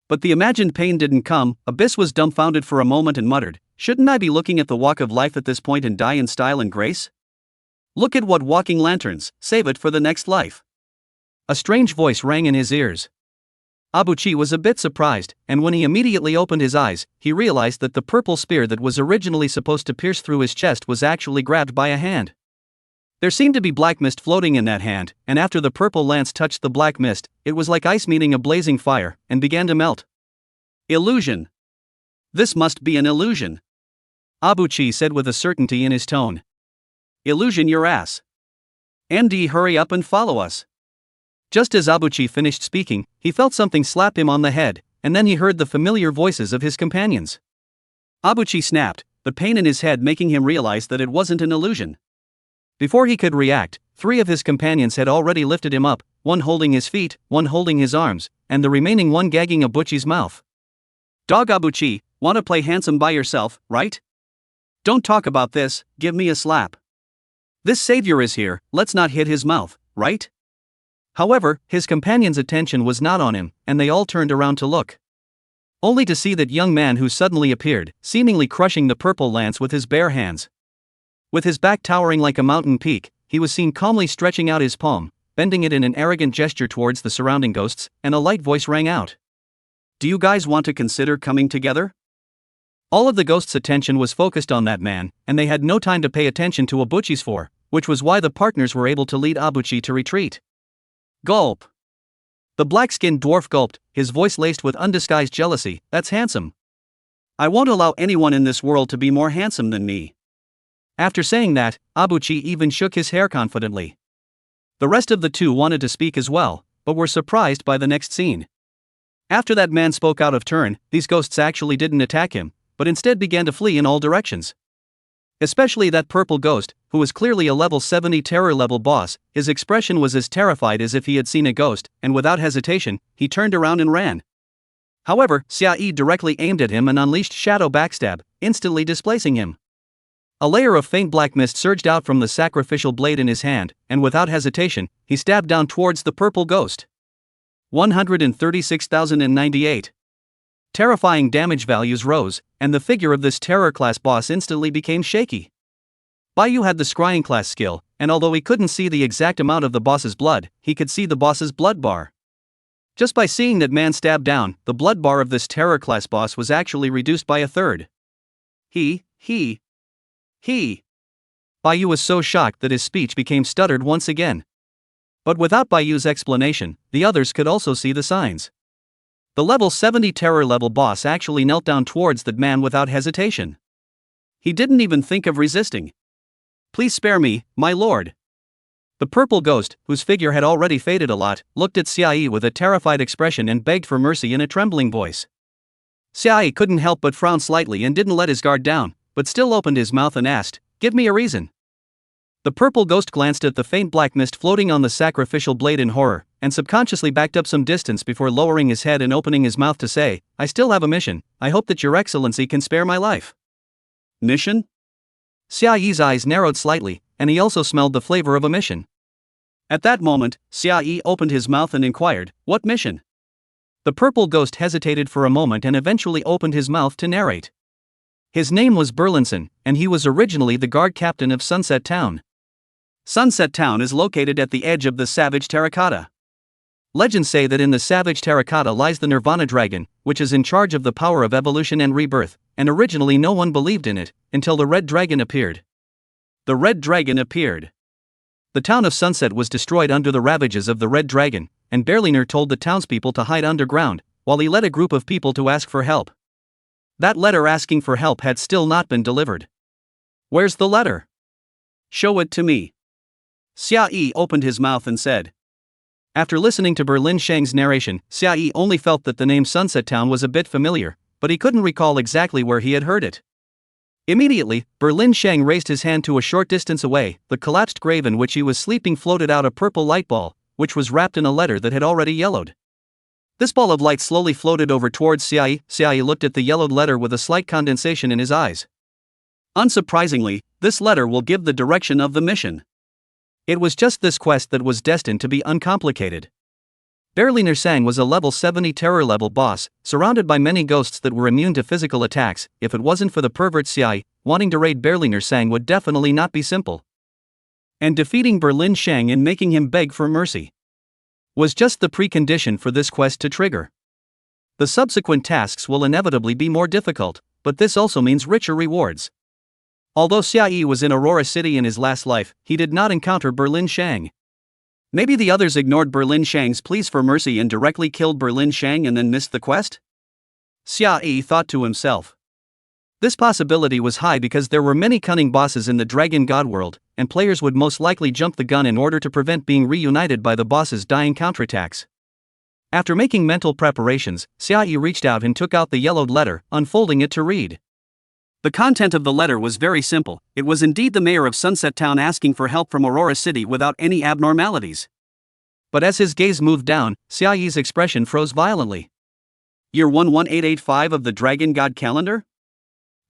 But the imagined pain didn't come. Abyss was dumbfounded for a moment and muttered, shouldn't I be looking at the walk of life at this point and die in style and grace? Look at what walking lanterns, save it for the next life. A strange voice rang in his ears. Abuchi was a bit surprised, and when he immediately opened his eyes, he realized that the purple spear that was originally supposed to pierce through his chest was actually grabbed by a hand. There seemed to be black mist floating in that hand, and after the purple lance touched the black mist, it was like ice meeting a blazing fire, and began to melt. Illusion. This must be an illusion. Abuchi said with a certainty in his tone. Illusion your ass. MD, hurry up and follow us. Just as Abuchi finished speaking, he felt something slap him on the head, and then he heard the familiar voices of his companions. Abuchi snapped, the pain in his head making him realize that it wasn't an illusion. Before he could react, 3 of his companions had already lifted him up, one holding his feet, one holding his arms, and the remaining one gagging Abuchi's mouth. Dog Abuchi, wanna play handsome by yourself, right? Don't talk about this, give me a slap. This savior is here, let's not hit his mouth, right? However, his companion's attention was not on him, and they all turned around to look. Only to see that young man who suddenly appeared, seemingly crushing the purple lance with his bare hands. With his back towering like a mountain peak, he was seen calmly stretching out his palm, bending it in an arrogant gesture towards the surrounding ghosts, and a light voice rang out. Do you guys want to consider coming together? All of the ghosts' attention was focused on that man, and they had no time to pay attention to Abuchi's four, which was why the partners were able to lead Abuchi to retreat. Gulp. The black-skinned dwarf gulped, his voice laced with undisguised jealousy. That's handsome. I won't allow anyone in this world to be more handsome than me. After saying that, Abuchi even shook his hair confidently. The rest of the two wanted to speak as well, but were surprised by the next scene. After that man spoke out of turn, these ghosts actually didn't attack him, but instead began to flee in all directions. Especially that purple ghost, who was clearly a level 70 terror level boss. His expression was as terrified as if he had seen a ghost, and without hesitation, he turned around and ran. However, Xiaoyi directly aimed at him and unleashed Shadow Backstab, instantly displacing him. A layer of faint black mist surged out from the sacrificial blade in his hand, and without hesitation, he stabbed down towards the purple ghost. 136,098. Terrifying damage values rose, and the figure of this terror class boss instantly became shaky. Baiyu had the scrying class skill, and although he couldn't see the exact amount of the boss's blood, he could see the boss's blood bar. Just by seeing that man stab down, the blood bar of this terror class boss was actually reduced by a third. He. Baiyu was so shocked that his speech became stuttered once again. But without Baiyu's explanation, the others could also see the signs. The level 70 terror level boss actually knelt down towards that man without hesitation. He didn't even think of resisting. Please spare me, my lord. The purple ghost, whose figure had already faded a lot, looked at Xiaoyi with a terrified expression and begged for mercy in a trembling voice. Xiaoyi couldn't help but frown slightly and didn't let his guard down, but still opened his mouth and asked, "Give me a reason." The purple ghost glanced at the faint black mist floating on the sacrificial blade in horror, and subconsciously backed up some distance before lowering his head and opening his mouth to say, "I still have a mission. I hope that your excellency can spare my life." Mission? Xiaoyi's eyes narrowed slightly, and he also smelled the flavor of a mission. At that moment, Xiaoyi opened his mouth and inquired, "What mission?" The purple ghost hesitated for a moment and eventually opened his mouth to narrate. His name was Berlinson, and he was originally the guard captain of Sunset Town. Sunset Town is located at the edge of the Savage Terracotta. Legends say that in the Savage Terracotta lies the Nirvana Dragon, which is in charge of the power of evolution and rebirth, and originally no one believed in it, until the Red Dragon appeared. The Red Dragon appeared. The town of Sunset was destroyed under the ravages of the Red Dragon, and Berliner told the townspeople to hide underground, while he led a group of people to ask for help. That letter asking for help had still not been delivered. "Where's the letter? Show it to me." Xiaoyi opened his mouth and said. After listening to Berlin Shang's narration, Xiaoyi only felt that the name Sunset Town was a bit familiar, but he couldn't recall exactly where he had heard it. Immediately, Berlin Shang raised his hand to a short distance away. The collapsed grave in which he was sleeping floated out a purple light ball, which was wrapped in a letter that had already yellowed. This ball of light slowly floated over towards Xiaoyi. Xiaoyi looked at the yellowed letter with a slight condensation in his eyes. Unsurprisingly, this letter will give the direction of the mission. It was just this quest that was destined to be uncomplicated. Berliner Sang was a level 70 terror level boss, surrounded by many ghosts that were immune to physical attacks. If it wasn't for the pervert Xiaoyi, wanting to raid Berliner Sang would definitely not be simple. And defeating Berlin Shang and making him beg for mercy was just the precondition for this quest to trigger. The subsequent tasks will inevitably be more difficult, but this also means richer rewards. Although Xiaoyi was in Aurora City in his last life, he did not encounter Berlin Shang. Maybe the others ignored Berlin Shang's pleas for mercy and directly killed Berlin Shang and then missed the quest? Xiaoyi thought to himself. This possibility was high because there were many cunning bosses in the Dragon God world, and players would most likely jump the gun in order to prevent being reunited by the boss's dying counterattacks. After making mental preparations, Xiaoyi reached out and took out the yellowed letter, unfolding it to read. The content of the letter was very simple. It was indeed the mayor of Sunset Town asking for help from Aurora City without any abnormalities. But as his gaze moved down, Xiaoyi's expression froze violently. Year 11885 of the Dragon God calendar?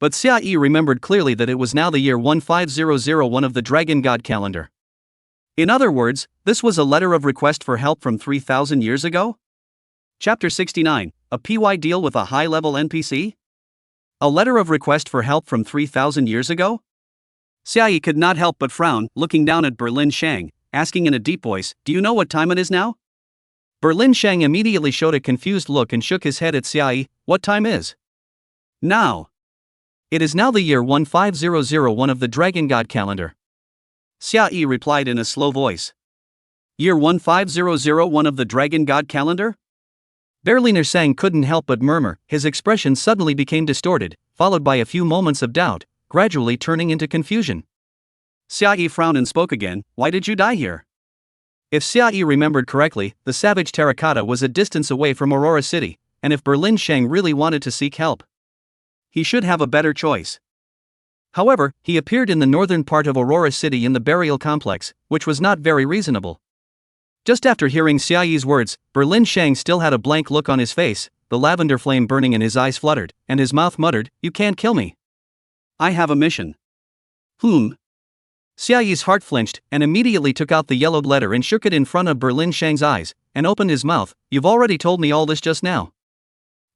But Xiaoyi remembered clearly that it was now the year 15001 of the Dragon God calendar. In other words, this was a letter of request for help from 3,000 years ago? Chapter 69, a PY deal with a high-level NPC? A letter of request for help from 3,000 years ago? Xiaoyi could not help but frown, looking down at Berlin Shang, asking in a deep voice, "Do you know what time it is now?" Berlin Shang immediately showed a confused look and shook his head at Xiaoyi. What time is? Now. It is now the year 15001 of the Dragon God calendar. Xiaoyi replied in a slow voice. Year 15001 of the Dragon God calendar? Berliner Sang couldn't help but murmur. His expression suddenly became distorted, followed by a few moments of doubt, gradually turning into confusion. Xiaoyi frowned and spoke again. Why did you die here? If Xiaoyi remembered correctly, the savage terracotta was a distance away from Aurora City, and if Berlin Shang really wanted to seek help, he should have a better choice. However, he appeared in the northern part of Aurora City in the burial complex, which was not very reasonable. Just after hearing Xiaoyi's words, Berlin Shang still had a blank look on his face, the lavender flame burning in his eyes fluttered, and his mouth muttered, "You can't kill me. I have a mission." Xiaoyi's heart flinched, and immediately took out the yellowed letter and shook it in front of Berlin Shang's eyes, and opened his mouth. "You've already told me all this just now."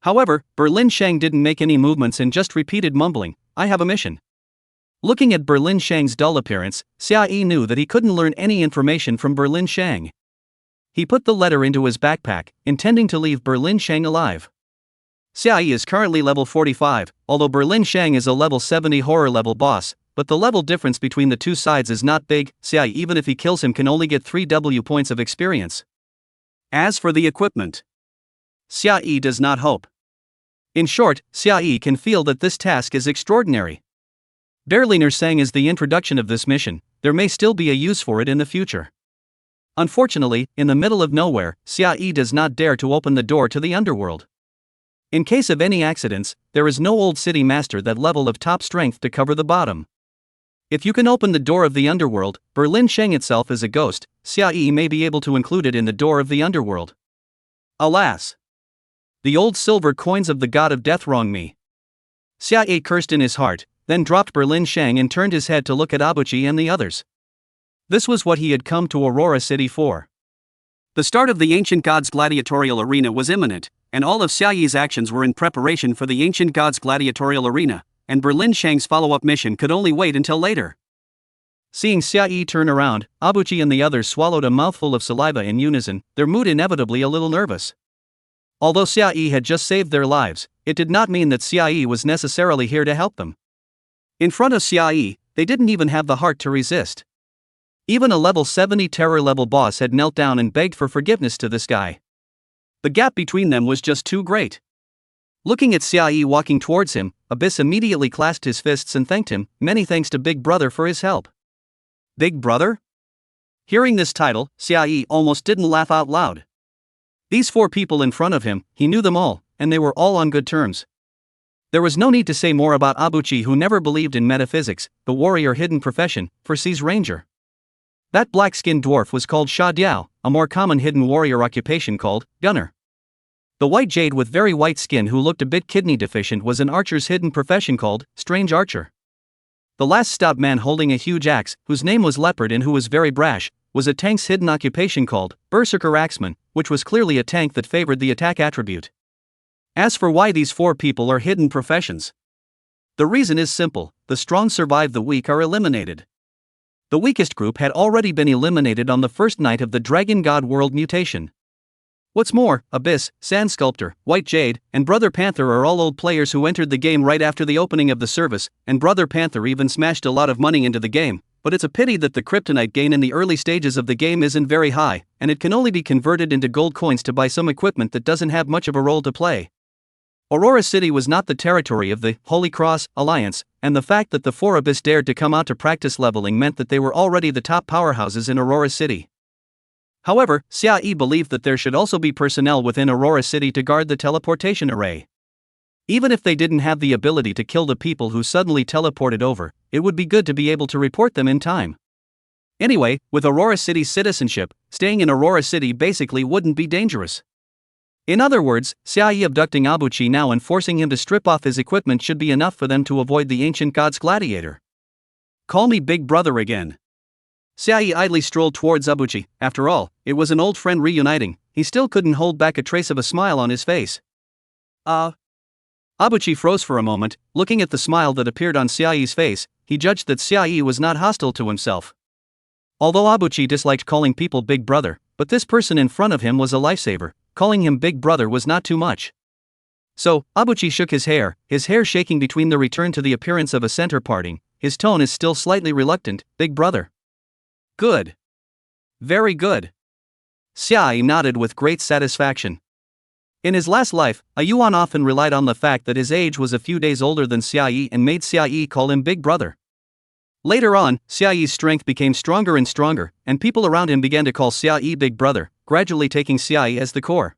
However, Berlin Shang didn't make any movements and just repeated mumbling, "I have a mission." Looking at Berlin Shang's dull appearance, Xiaoyi knew that he couldn't learn any information from Berlin Shang. He put the letter into his backpack, intending to leave Berlin Shang alive. Xiaoyi is currently level 45, although Berlin Shang is a level 70 horror level boss, but the level difference between the two sides is not big. Xiaoyi, even if he kills him, can only get 3 W points of experience. As for the equipment, Xiaoyi does not hope. In short, Xiaoyi can feel that this task is extraordinary. Berliner Sang is the introduction of this mission. There may still be a use for it in the future. Unfortunately, in the middle of nowhere, Xiaoyi does not dare to open the door to the underworld. In case of any accidents, there is no old city master that level of top strength to cover the bottom. If you can open the door of the underworld, Berlin Shang itself is a ghost, Xiaoyi may be able to include it in the door of the underworld. Alas! The old silver coins of the god of death wrong me. Xiaoyi cursed in his heart, then dropped Berlin Shang and turned his head to look at Abuchi and the others. This was what he had come to Aurora City for. The start of the Ancient Gods Gladiatorial Arena was imminent, and all of Xiaoyi's actions were in preparation for the Ancient Gods Gladiatorial Arena, and Berlin Shang's follow-up mission could only wait until later. Seeing Xiaoyi turn around, Abuchi and the others swallowed a mouthful of saliva in unison, their mood inevitably a little nervous. Although Xiaoyi had just saved their lives, it did not mean that Xiaoyi was necessarily here to help them. In front of Xiaoyi, they didn't even have the heart to resist. Even a level 70 terror level boss had knelt down and begged for forgiveness to this guy. The gap between them was just too great. Looking at Xiaoyi walking towards him, Abyss immediately clasped his fists and thanked him. Many thanks to Big Brother for his help. Big Brother? Hearing this title, Xiaoyi almost didn't laugh out loud. These 4 people in front of him, he knew them all, and they were all on good terms. There was no need to say more about Abuchi, who never believed in metaphysics, the warrior hidden profession, for C's ranger. That black-skinned dwarf was called Sha Diao, a more common hidden warrior occupation called gunner. The white jade with very white skin who looked a bit kidney deficient was an archer's hidden profession called strange archer. The last stop man holding a huge axe, whose name was Leopard and who was very brash, was a tank's hidden occupation called berserker axeman, which was clearly a tank that favored the attack attribute. As for why these 4 people are hidden professions, the reason is simple: the strong survive, the weak are eliminated. The weakest group had already been eliminated on the first night of the Dragon God World mutation. What's more, Abyss, Sand Sculptor, White Jade, and Brother Panther are all old players who entered the game right after the opening of the service, and Brother Panther even smashed a lot of money into the game, but it's a pity that the kryptonite gain in the early stages of the game isn't very high, and it can only be converted into gold coins to buy some equipment that doesn't have much of a role to play. Aurora City was not the territory of the Holy Cross Alliance, and the fact that the 4 Abyss dared to come out to practice leveling meant that they were already the top powerhouses in Aurora City. However, Xiaoyi believed that there should also be personnel within Aurora City to guard the teleportation array. Even if they didn't have the ability to kill the people who suddenly teleported over, it would be good to be able to report them in time. Anyway, with Aurora City's citizenship, staying in Aurora City basically wouldn't be dangerous. In other words, Xiaoyi abducting Abuchi now and forcing him to strip off his equipment should be enough for them to avoid the Ancient Gods Gladiator. Call me Big Brother again. Xiaoyi idly strolled towards Abuchi. After all, it was an old friend reuniting. He still couldn't hold back a trace of a smile on his face. Abuchi froze for a moment. Looking at the smile that appeared on Xiaoyi's face, he judged that Xiaoyi was not hostile to himself. Although Abuchi disliked calling people Big Brother, but this person in front of him was a lifesaver. Calling him big brother was not too much. So, Abuchi shook his hair shaking between the return to the appearance of a center parting. His tone is still slightly reluctant. Big brother. Good. Very good. Xiai nodded with great satisfaction. In his last life, a Yuan often relied on the fact that his age was a few days older than Xiai and made Xiai call him big brother. Later on, Xiai's strength became stronger and stronger, and people around him began to call Xiai big brother, gradually taking Xiai as the core.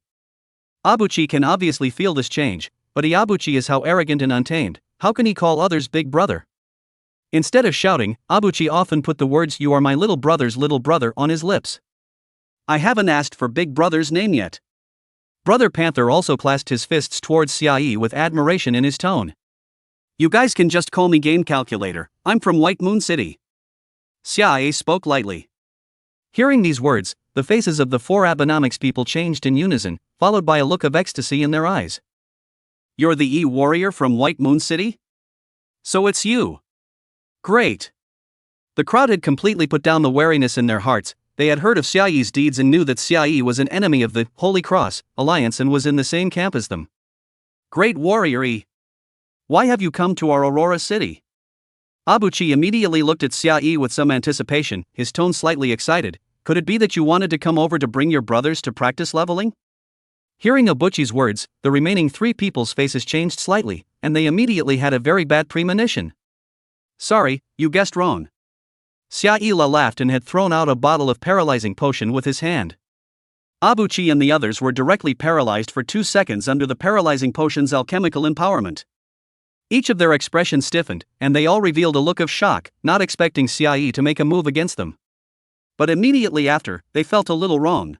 Abuchi can obviously feel this change, but Abuchi is how arrogant and untamed. How can he call others big brother? Instead of shouting, Abuchi often put the words "you are my little brother's little brother" on his lips. I haven't asked for big brother's name yet. Brother Panther also clasped his fists towards Xiai with admiration in his tone. You guys can just call me Game Calculator, I'm from White Moon City. Xiai spoke lightly. Hearing these words, the faces of the four Abenomics people changed in unison, followed by a look of ecstasy in their eyes. You're the E-Warrior from White Moon City? So it's you. Great. The crowd had completely put down the wariness in their hearts. They had heard of Xiai's deeds and knew that Xiai was an enemy of the Holy Cross Alliance and was in the same camp as them. Great warrior E. Why have you come to our Aurora City? Abuchi immediately looked at Xiai with some anticipation, his tone slightly excited. Could it be that you wanted to come over to bring your brothers to practice leveling? Hearing Abuchi's words, the remaining three people's faces changed slightly, and they immediately had a very bad premonition. Sorry, you guessed wrong. Xiaila laughed and had thrown out a bottle of paralyzing potion with his hand. Abuchi and the others were directly paralyzed for 2 seconds under the paralyzing potion's alchemical empowerment. Each of their expressions stiffened, and they all revealed a look of shock, not expecting Xiai to make a move against them. But immediately after, they felt a little wrong.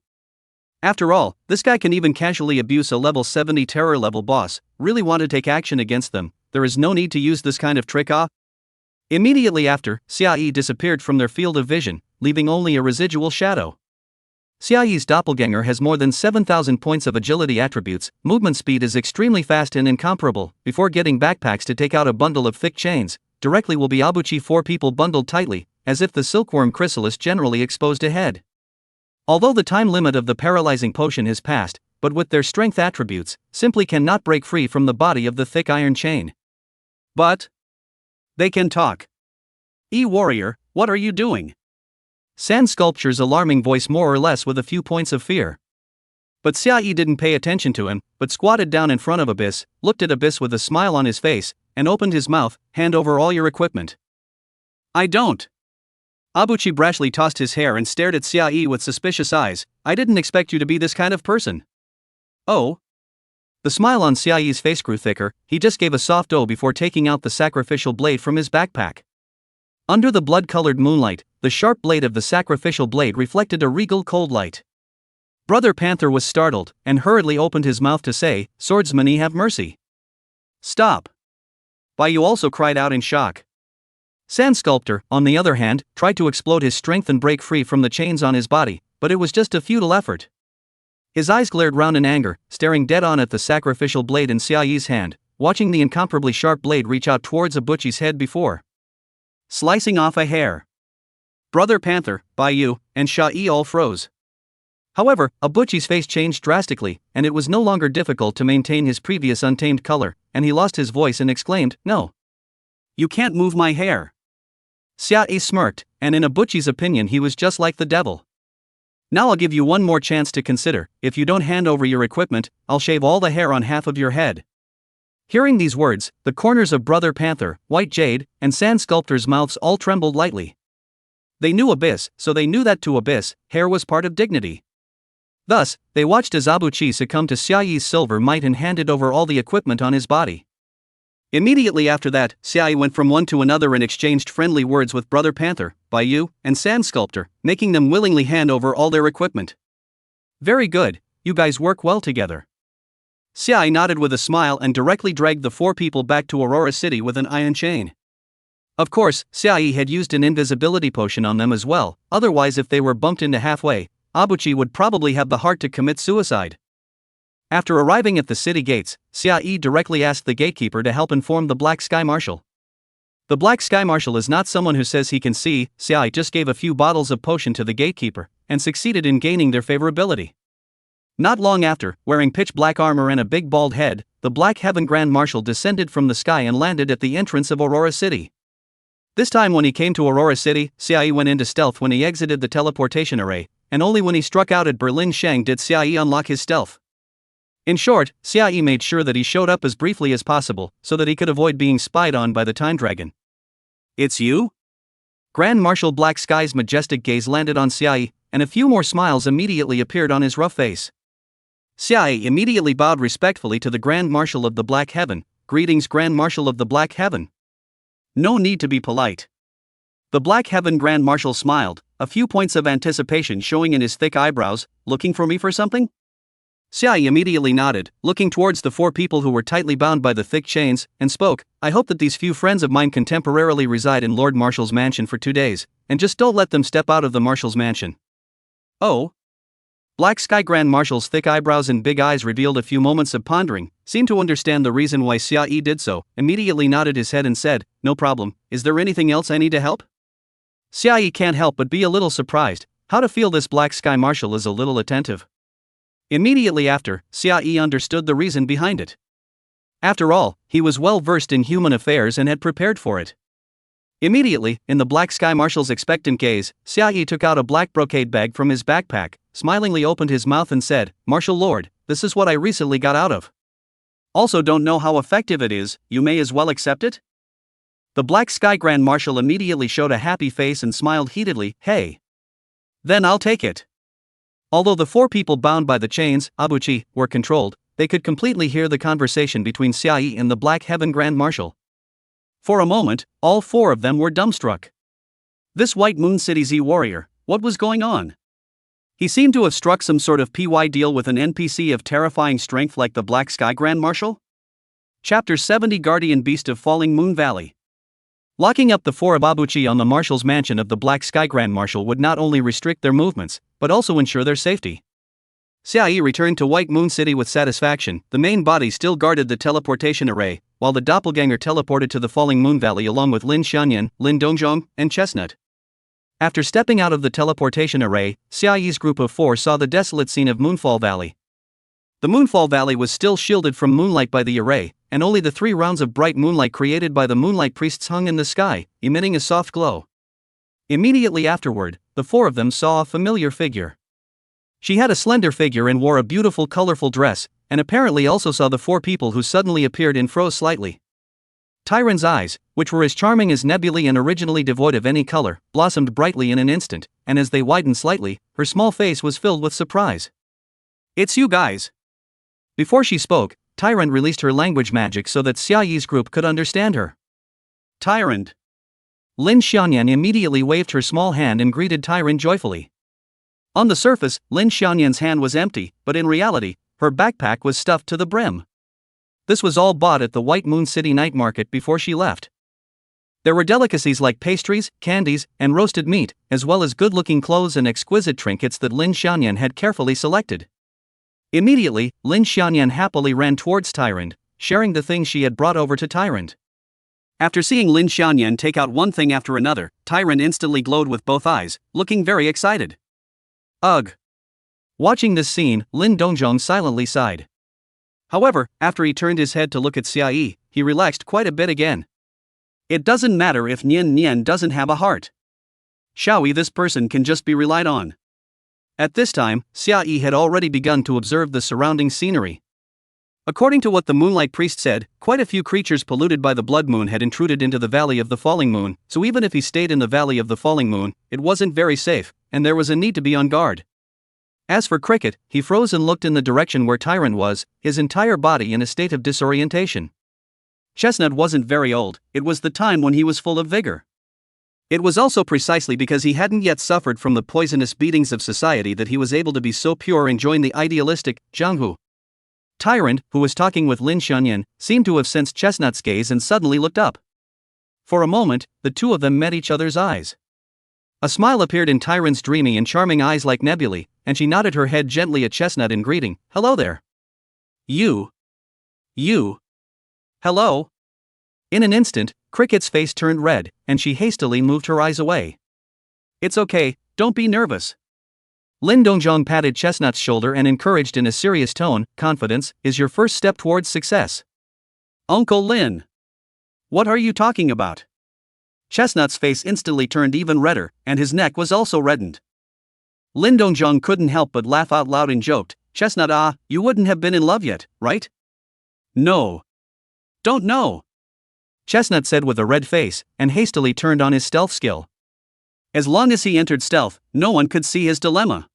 After all, this guy can even casually abuse a level 70 terror level boss. Really want to take action against them? There is no need to use this kind of trick. Immediately after, Xiai disappeared from their field of vision, leaving only a residual shadow. Xiai's doppelganger has more than 7,000 points of agility attributes, movement speed is extremely fast and incomparable. Before getting backpacks to take out a bundle of thick chains, directly will be Abuchi 4 people bundled tightly, as if the silkworm chrysalis generally exposed ahead. Although the time limit of the paralyzing potion has passed, but with their strength attributes, simply cannot break free from the body of the thick iron chain. But they can talk. E-Warrior, what are you doing? Sand Sculpture's alarming voice more or less with a few points of fear. But Xiai didn't pay attention to him, but squatted down in front of Abyss, looked at Abyss with a smile on his face, and opened his mouth. Hand over all your equipment. I don't. Abuchi brashly tossed his hair and stared at Xiai with suspicious eyes. I didn't expect you to be this kind of person. Oh? The smile on Xiai's face grew thicker. He just gave a soft "oh" before taking out the sacrificial blade from his backpack. Under the blood-colored moonlight, the sharp blade of the sacrificial blade reflected a regal cold light. Brother Panther was startled, and hurriedly opened his mouth to say, "Swordsman, have mercy." Stop. Baiyu also cried out in shock. Sand Sculptor, on the other hand, tried to explode his strength and break free from the chains on his body, but it was just a futile effort. His eyes glared round in anger, staring dead on at the sacrificial blade in Xiai's hand, watching the incomparably sharp blade reach out towards Abuchi's head before slicing off a hair. Brother Panther, Baiyu, and Xiai all froze. However, Abuchi's face changed drastically, and it was no longer difficult to maintain his previous untamed color, and he lost his voice and exclaimed, "No! You can't move my hair!" Xiai smirked, and in Abuchi's opinion he was just like the devil. Now I'll give you one more chance to consider. If you don't hand over your equipment, I'll shave all the hair on half of your head. Hearing these words, the corners of Brother Panther, White Jade, and Sand Sculptor's mouths all trembled lightly. They knew Abyss, so they knew that to Abyss, hair was part of dignity. Thus, they watched as Abuchi succumbed to Xiai's silver might and handed over all the equipment on his body. Immediately after that, Xiai went from one to another and exchanged friendly words with Brother Panther, Baiyu, and Sand Sculptor, making them willingly hand over all their equipment. Very good, you guys work well together. Xiai nodded with a smile and directly dragged the 4 people back to Aurora City with an iron chain. Of course, Xiai had used an invisibility potion on them as well, otherwise if they were bumped into halfway, Abuchi would probably have the heart to commit suicide. After arriving at the city gates, Xiai directly asked the gatekeeper to help inform the Black Sky Marshal. The Black Sky Marshal is not someone who says he can see. Xiai just gave a few bottles of potion to the gatekeeper, and succeeded in gaining their favorability. Not long after, wearing pitch-black armor and a big bald head, the Black Heaven Grand Marshal descended from the sky and landed at the entrance of Aurora City. This time when he came to Aurora City, Xiaoyi went into stealth when he exited the teleportation array, and only when he struck out at Berlin Shang did Xiaoyi unlock his stealth. In short, Xiaoyi made sure that he showed up as briefly as possible, so that he could avoid being spied on by the Time Dragon. "It's you?" Grand Marshal Black Sky's majestic gaze landed on Xiaoyi, and a few more smiles immediately appeared on his rough face. Xiaoyi immediately bowed respectfully to the Grand Marshal of the Black Heaven. "Greetings, Grand Marshal of the Black Heaven." "No need to be polite." The Black Heaven Grand Marshal smiled, a few points of anticipation showing in his thick eyebrows. "Looking for me for something?" Xiaoyi immediately nodded, looking towards the four people who were tightly bound by the thick chains, and spoke. "I hope that these few friends of mine can temporarily reside in Lord Marshal's mansion for 2 days, and just don't let them step out of the Marshal's mansion." "Oh?" Black Sky Grand Marshal's thick eyebrows and big eyes revealed a few moments of pondering, seemed to understand the reason why Xiaoyi did so, immediately nodded his head and said, "No problem. Is there anything else I need to help?" Xiaoyi can't help but be a little surprised. How to feel this Black Sky Marshal is a little attentive. Immediately after, Xiaoyi understood the reason behind it. After all, he was well versed in human affairs and had prepared for it. Immediately, in the Black Sky Marshal's expectant gaze, Xiaoyi took out a black brocade bag from his backpack, smilingly opened his mouth and said, "Marshal Lord, this is what I recently got out of. Also don't know how effective it is, you may as well accept it?" The Black Sky Grand Marshal immediately showed a happy face and smiled heatedly. "Hey. Then I'll take it." Although the four people bound by the chains, Abuchi, were controlled, they could completely hear the conversation between Xiaoyi and the Black Heaven Grand Marshal. For a moment, all four of them were dumbstruck. This White Moon City Z warrior, what was going on? He seemed to have struck some sort of PY deal with an NPC of terrifying strength like the Black Sky Grand Marshal? Chapter 70 Guardian Beast of Falling Moon Valley. Locking up the four of Abuchi on the Marshal's mansion of the Black Sky Grand Marshal would not only restrict their movements, but also ensure their safety. Xiaoyi returned to White Moon City with satisfaction. The main body still guarded the teleportation array, while the doppelganger teleported to the Falling Moon Valley along with Lin Xianyan, Lin Dongjong, and Chestnut. After stepping out of the teleportation array, Xiaoyi's group of four saw the desolate scene of Moonfall Valley. The Moonfall Valley was still shielded from moonlight by the array, and only the 3 rounds of bright moonlight created by the moonlight priests hung in the sky, emitting a soft glow. Immediately afterward, the four of them saw a familiar figure. She had a slender figure and wore a beautiful colorful dress, and apparently also saw the four people who suddenly appeared and froze slightly. Tyron's eyes, which were as charming as nebulae and originally devoid of any color, blossomed brightly in an instant, and as they widened slightly, her small face was filled with surprise. "It's you guys." Before she spoke, Tyron released her language magic so that Xiaoyi's group could understand her. "Tyron." Lin Xianyan immediately waved her small hand and greeted Tyron joyfully. On the surface, Lin Xianyan's hand was empty, but in reality, her backpack was stuffed to the brim. This was all bought at the White Moon City night market before she left. There were delicacies like pastries, candies, and roasted meat, as well as good-looking clothes and exquisite trinkets that Lin Xianyan had carefully selected. Immediately, Lin Xianyan happily ran towards Tyrant, sharing the things she had brought over to Tyrant. After seeing Lin Xianyan take out one thing after another, Tyrant instantly glowed with both eyes, looking very excited. Ugh. Watching this scene, Lin Dongjong silently sighed. However, after he turned his head to look at Xiaoyi, he relaxed quite a bit again. It doesn't matter if Nian Nian doesn't have a heart. Xiaoyi, this person can just be relied on. At this time, Xiaoyi had already begun to observe the surrounding scenery. According to what the Moonlight Priest said, quite a few creatures polluted by the Blood Moon had intruded into the Valley of the Falling Moon, so even if he stayed in the Valley of the Falling Moon, it wasn't very safe, and there was a need to be on guard. As for Cricket, he froze and looked in the direction where Tyrant was, his entire body in a state of disorientation. Chestnut wasn't very old, it was the time when he was full of vigor. It was also precisely because he hadn't yet suffered from the poisonous beatings of society that he was able to be so pure and join the idealistic Jianghu. Tyrant, who was talking with Lin Xianyan, seemed to have sensed Chestnut's gaze and suddenly looked up. For a moment, the two of them met each other's eyes. A smile appeared in Tyrant's dreamy and charming eyes like nebulae, and she nodded her head gently at Chestnut in greeting. Hello there. You. Hello. In an instant, Cricket's face turned red, and she hastily moved her eyes away. It's okay, don't be nervous. Lin Dongzhong patted Chestnut's shoulder and encouraged in a serious tone, "Confidence is your first step towards success." "Uncle Lin. What are you talking about?" Chestnut's face instantly turned even redder, and his neck was also reddened. Lin Dongzhong couldn't help but laugh out loud and joked, "Chestnut, you wouldn't have been in love yet, right?" "No. Don't know," Chestnut said with a red face, and hastily turned on his stealth skill. As long as he entered stealth, no one could see his dilemma.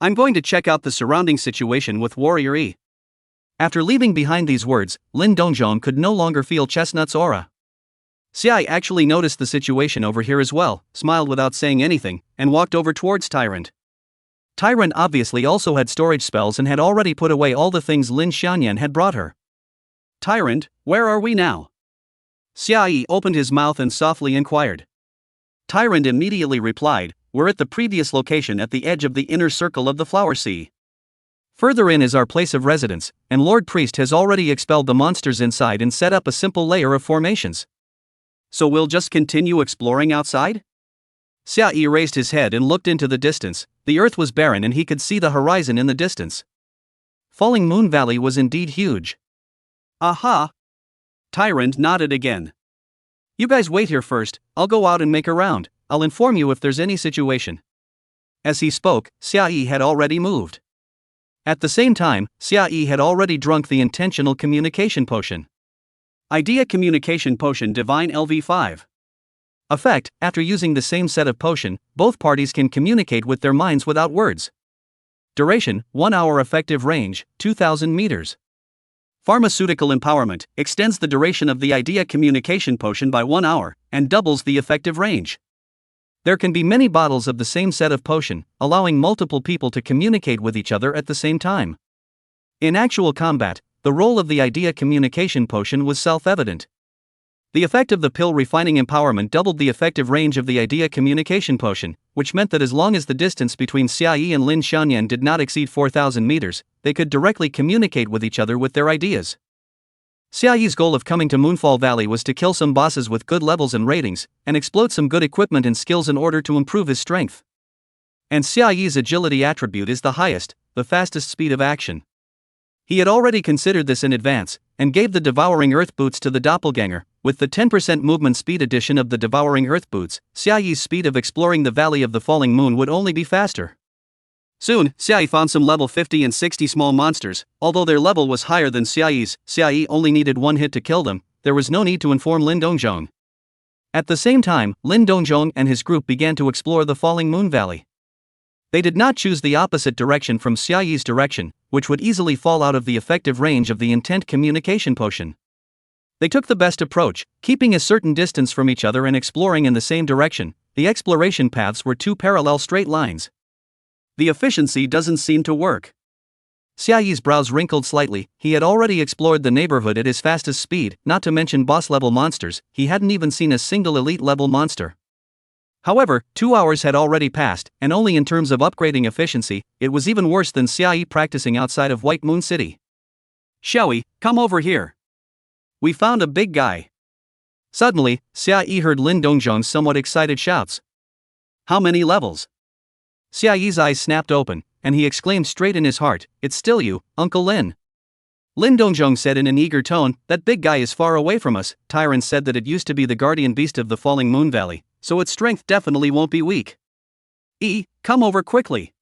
"I'm going to check out the surrounding situation with Warrior E." After leaving behind these words, Lin Dongzhong could no longer feel Chestnut's aura. Xiai actually noticed the situation over here as well, smiled without saying anything, and walked over towards Tyrant. Tyrant obviously also had storage spells and had already put away all the things Lin Xianyan had brought her. "Tyrant, where are we now?" Xiai opened his mouth and softly inquired. Tyrant immediately replied, "We're at the previous location at the edge of the inner circle of the Flower Sea. Further in is our place of residence, and Lord Priest has already expelled the monsters inside and set up a simple layer of formations. So we'll just continue exploring outside?" Xiai raised his head and looked into the distance. The earth was barren and he could see the horizon in the distance. Falling Moon Valley was indeed huge. "Aha!" Tyrant nodded again. "You guys wait here first, I'll go out and make a round. I'll inform you if there's any situation." As he spoke, Xiai had already moved. At the same time, Xiai had already drunk the intentional communication potion. Idea Communication Potion Divine LV5. Effect: after using the same set of potion, both parties can communicate with their minds without words. Duration: 1 hour. Effective range: 2000 meters. Pharmaceutical Empowerment extends the duration of the Idea Communication Potion by 1 hour, and doubles the effective range. There can be many bottles of the same set of potion, allowing multiple people to communicate with each other at the same time. In actual combat, the role of the Idea Communication Potion was self-evident. The effect of the pill refining empowerment doubled the effective range of the Idea Communication Potion, which meant that as long as the distance between Xiai and Lin Xianyan did not exceed 4,000 meters, they could directly communicate with each other with their ideas. Xiai's goal of coming to Moonfall Valley was to kill some bosses with good levels and ratings, and explode some good equipment and skills in order to improve his strength. And Xiai's agility attribute is the highest, the fastest speed of action. He had already considered this in advance, and gave the Devouring Earth Boots to the Doppelganger. With the 10% movement speed addition of the Devouring Earth Boots, Xiai's speed of exploring the Valley of the Falling Moon would only be faster. Soon, Xiai found some level 50 and 60 small monsters. Although their level was higher than Xiai's, Xiai only needed one hit to kill them. There was no need to inform Lin Dongzhong. At the same time, Lin Dongzhong and his group began to explore the Falling Moon Valley. They did not choose the opposite direction from Xiai's direction, which would easily fall out of the effective range of the Intent Communication Potion. They took the best approach, keeping a certain distance from each other and exploring in the same direction. The exploration paths were 2 parallel straight lines. The efficiency doesn't seem to work. Xiai's brows wrinkled slightly. He had already explored the neighborhood at his fastest speed, not to mention boss-level monsters. He hadn't even seen a single elite-level monster. However, 2 hours had already passed, and only in terms of upgrading efficiency, it was even worse than Xiai practicing outside of White Moon City. "Xiaoi, come over here. We found a big guy." Suddenly, Xiai heard Lin Dongzhong's somewhat excited shouts. "How many levels?" Xiai's eyes snapped open, and he exclaimed straight in his heart, "It's still you, Uncle Lin." Lin Dongzhong said in an eager tone, "That big guy is far away from us." Tyrant said that it used to be the guardian beast of the Falling Moon Valley, so its strength definitely won't be weak. Come over quickly."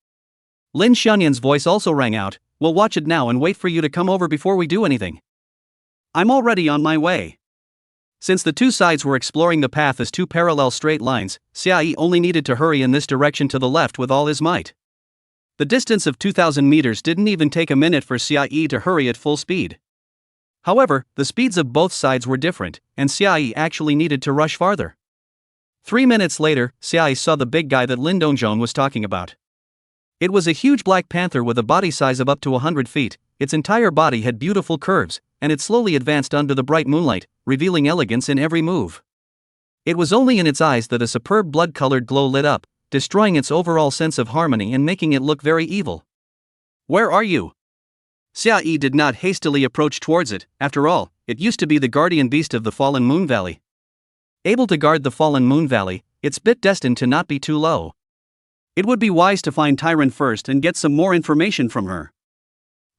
Lin Xianyan's voice also rang out, "We'll watch it now and wait for you to come over before we do anything." "I'm already on my way." Since the two sides were exploring the path as 2 parallel straight lines, Xiai only needed to hurry in this direction to the left with all his might. The distance of 2,000 meters didn't even take a minute for Xiai to hurry at full speed. However, the speeds of both sides were different, and Xiai actually needed to rush farther. 3 minutes later, Xiai saw the big guy that Lin Dongzhong was talking about. It was a huge black panther with a body size of up to 100 feet. Its entire body had beautiful curves, and it slowly advanced under the bright moonlight, revealing elegance in every move. It was only in its eyes that a superb blood-colored glow lit up, destroying its overall sense of harmony and making it look very evil. "Where are you?" Xiai did not hastily approach towards it. After all, it used to be the guardian beast of the Fallen Moon Valley. Able to guard the Fallen Moon Valley, its bit destined to not be too low. It would be wise to find Tyrant first and get some more information from her.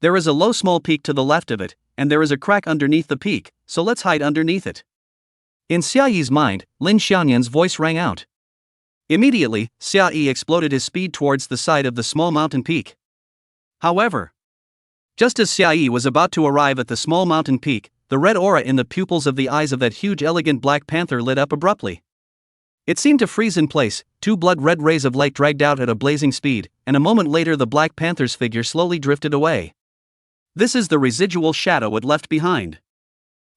There is a low small peak to the left of it, and there is a crack underneath the peak, so let's hide underneath it. In Xia Yi's mind, Lin Xiaoyan's voice rang out. Immediately, Xia Yi exploded his speed towards the side of the small mountain peak. However, just as Xia Yi was about to arrive at the small mountain peak, the red aura in the pupils of the eyes of that huge elegant black panther lit up abruptly. It seemed to freeze in place, two blood-red rays of light dragged out at a blazing speed, and a moment later the black panther's figure slowly drifted away. This is the residual shadow it left behind.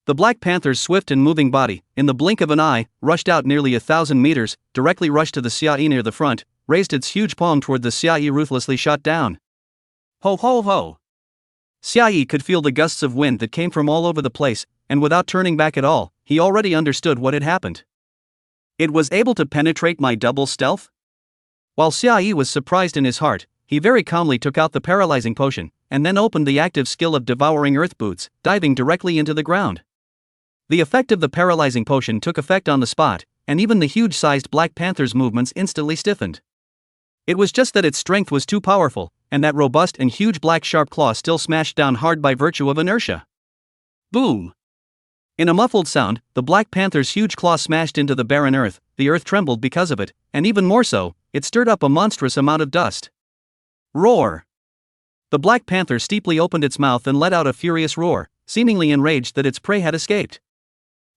The black panther's swift and moving body, in the blink of an eye, rushed out nearly 1,000 meters, directly rushed to the Xia Yi near the front, raised its huge palm toward the Xia Yi, ruthlessly shot down. Ho ho ho! Xia Yi could feel the gusts of wind that came from all over the place, and without turning back at all, he already understood what had happened. It was able to penetrate my double stealth? While Xia Yi was surprised in his heart, he very calmly took out the paralyzing potion, and then opened the active skill of devouring earth boots, diving directly into the ground. The effect of the paralyzing potion took effect on the spot, and even the huge-sized black panther's movements instantly stiffened. It was just that its strength was too powerful, and that robust and huge black sharp claw still smashed down hard by virtue of inertia. Boom! In a muffled sound, the black panther's huge claw smashed into the barren earth. The earth trembled because of it, and even more so, it stirred up a monstrous amount of dust. Roar! The black panther steeply opened its mouth and let out a furious roar, seemingly enraged that its prey had escaped.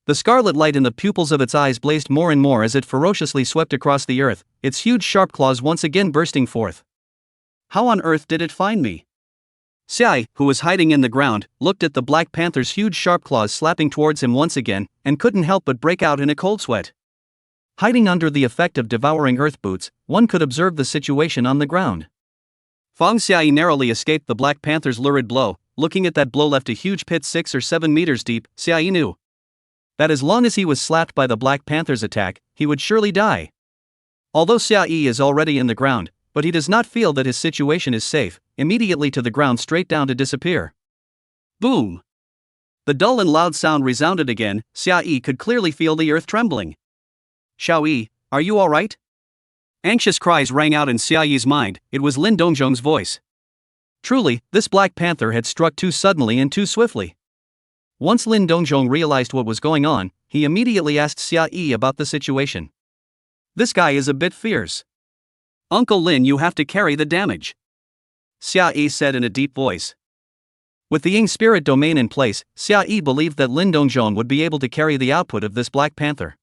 The scarlet light in the pupils of its eyes blazed more and more as it ferociously swept across the earth, its huge sharp claws once again bursting forth. How on earth did it find me? Xia Yi, who was hiding in the ground, looked at the black panther's huge sharp claws slapping towards him once again, and couldn't help but break out in a cold sweat. Hiding under the effect of devouring earth boots, one could observe the situation on the ground. Fang Xia Yi narrowly escaped the black panther's lurid blow. Looking at that blow left a huge pit 6 or 7 meters deep. Xia Yi knew that as long as he was slapped by the black panther's attack, he would surely die. Although Xia Yi is already in the ground, but he does not feel that his situation is safe, immediately to the ground, straight down to disappear. Boom! The dull and loud sound resounded again. Xia Yi could clearly feel the earth trembling. Xiao Yi, are you alright? Anxious cries rang out in Xia Yi's mind. It was Lin Dongzhong's voice. Truly, this black panther had struck too suddenly and too swiftly. Once Lin Dongzhong realized what was going on, he immediately asked Xia Yi about the situation. This guy is a bit fierce. Uncle Lin, you have to carry the damage, Xia Yi said in a deep voice. With the Ying spirit domain in place, Xia Yi believed that Lin Dongzhong would be able to carry the output of this black panther.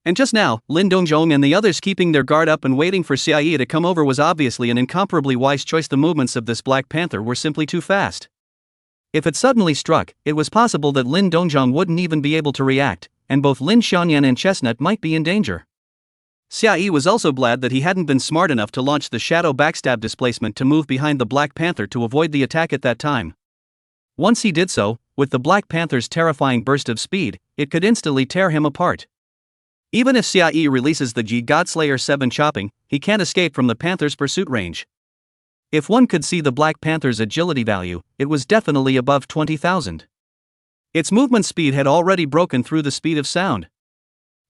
And just now, Lin Dongzhong and the others keeping their guard up and waiting for Xia Yi to come over was obviously an incomparably wise choice. The movements of this black panther were simply too fast. If it suddenly struck, it was possible that Lin Dongzhong wouldn't even be able to react, and both Lin Xiaoyan and Chestnut might be in danger. Xia Yi was also glad that he hadn't been smart enough to launch the shadow backstab displacement to move behind the black panther to avoid the attack at that time. Once he did so, with the black panther's terrifying burst of speed, it could instantly tear him apart. Even if Xia Yi releases the G Godslayer 7 chopping, he can't escape from the panther's pursuit range. If one could see the black panther's agility value, it was definitely above 20,000. Its movement speed had already broken through the speed of sound.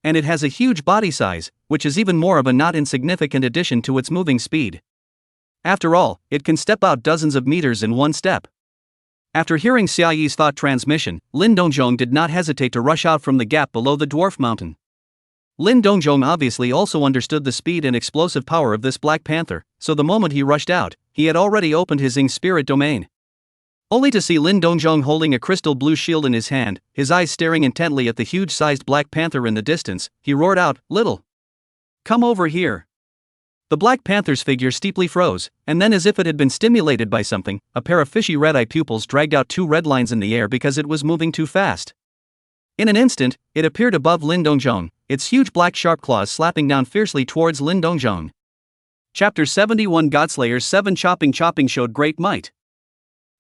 And it has a huge body size, which is even more of a not insignificant addition to its moving speed. After all, it can step out dozens of meters in one step. After hearing Xia Yi's thought transmission, Lin Dongzhong did not hesitate to rush out from the gap below the dwarf mountain. Lin Dongzhong obviously also understood the speed and explosive power of this black panther, so the moment he rushed out, he had already opened his Ying spirit domain. Only to see Lin Dongzhong holding a crystal blue shield in his hand, his eyes staring intently at the huge-sized black panther in the distance, he roared out, "Little! Come over here!" The black panther's figure steeply froze, and then, as if it had been stimulated by something, a pair of fishy red-eye pupils dragged out 2 red lines in the air because it was moving too fast. In an instant, it appeared above Lin Dongzhong, its huge black sharp claws slapping down fiercely towards Lin Dongzhong. Chapter 71 Godslayer's 7 chopping showed great might.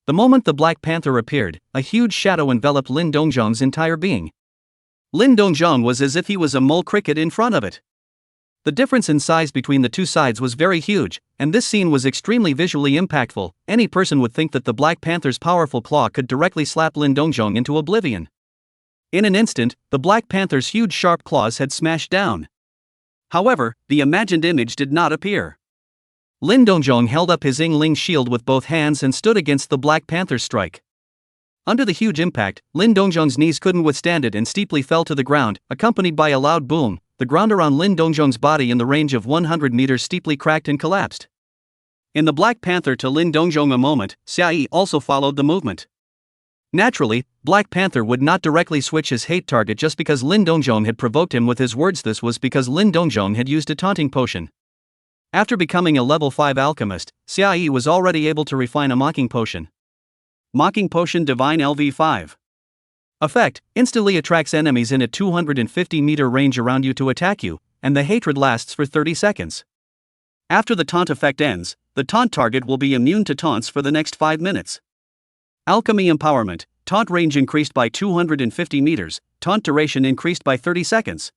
The moment the black panther appeared, a huge shadow enveloped Lin Dongzhong's entire being. Lin Dongzhong was as if he was a mole cricket in front of it. The difference in size between the two sides was very huge, and this scene was extremely visually impactful. Any person would think that the black panther's powerful claw could directly slap Lin Dongzhong into oblivion. In an instant, the black panther's huge sharp claws had smashed down. However, the imagined image did not appear. Lin Dongzhong held up his Yingling shield with both hands and stood against the Black Panther's strike. Under the huge impact, Lin Dongzhong's knees couldn't withstand it and steeply fell to the ground, accompanied by a loud boom. The ground around Lin Dongzhong's body in the range of 100 meters steeply cracked and collapsed. In the Black Panther to Lin Dongzhong a moment, Xiaoyi also followed the movement. Naturally, Black Panther would not directly switch his hate target just because Lin Dongzhong had provoked him with his words. This was because Lin Dongzhong had used a taunting potion. After becoming a level 5 alchemist, Xiaoyi was already able to refine a mocking potion. Mocking Potion Divine LV5. Effect: instantly attracts enemies in a 250 meter range around you to attack you, and the hatred lasts for 30 seconds. After the taunt effect ends, the taunt target will be immune to taunts for the next 5 minutes. Alchemy Empowerment: taunt range increased by 250 meters, taunt duration increased by 30 seconds.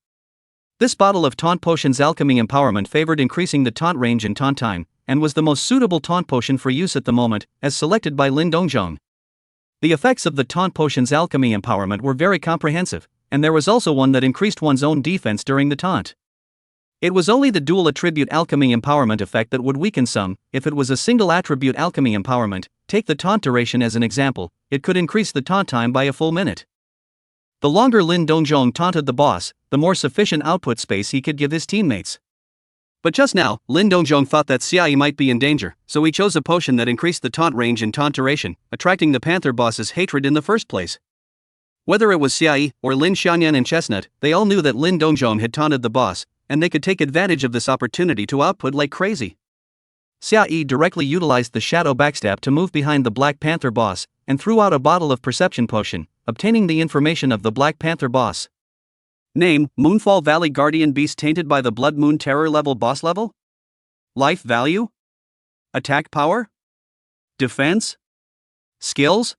This bottle of taunt potion's alchemy empowerment favored increasing the taunt range and taunt time, and was the most suitable taunt potion for use at the moment, as selected by Lin Dongzhong. The effects of the taunt potion's alchemy empowerment were very comprehensive, and there was also one that increased one's own defense during the taunt. It was only the dual attribute alchemy empowerment effect that would weaken some. If it was a single attribute alchemy empowerment, take the taunt duration as an example, it could increase the taunt time by a full minute. The longer Lin Dongzhong taunted the boss, the more sufficient output space he could give his teammates. But just now, Lin Dongzhong thought that Xiaoyi might be in danger, so he chose a potion that increased the taunt range and taunt duration, attracting the Panther boss's hatred in the first place. Whether it was Xiaoyi or Lin Xianyan and Chestnut, they all knew that Lin Dongzhong had taunted the boss, and they could take advantage of this opportunity to output like crazy. Xiaoyi directly utilized the Shadow Backstab to move behind the Black Panther boss, and threw out a bottle of Perception Potion, obtaining the information of the Black Panther boss. Name: Moonfall Valley Guardian Beast tainted by the Blood Moon Terror level boss level? Life value? Attack power? Defense? Skills?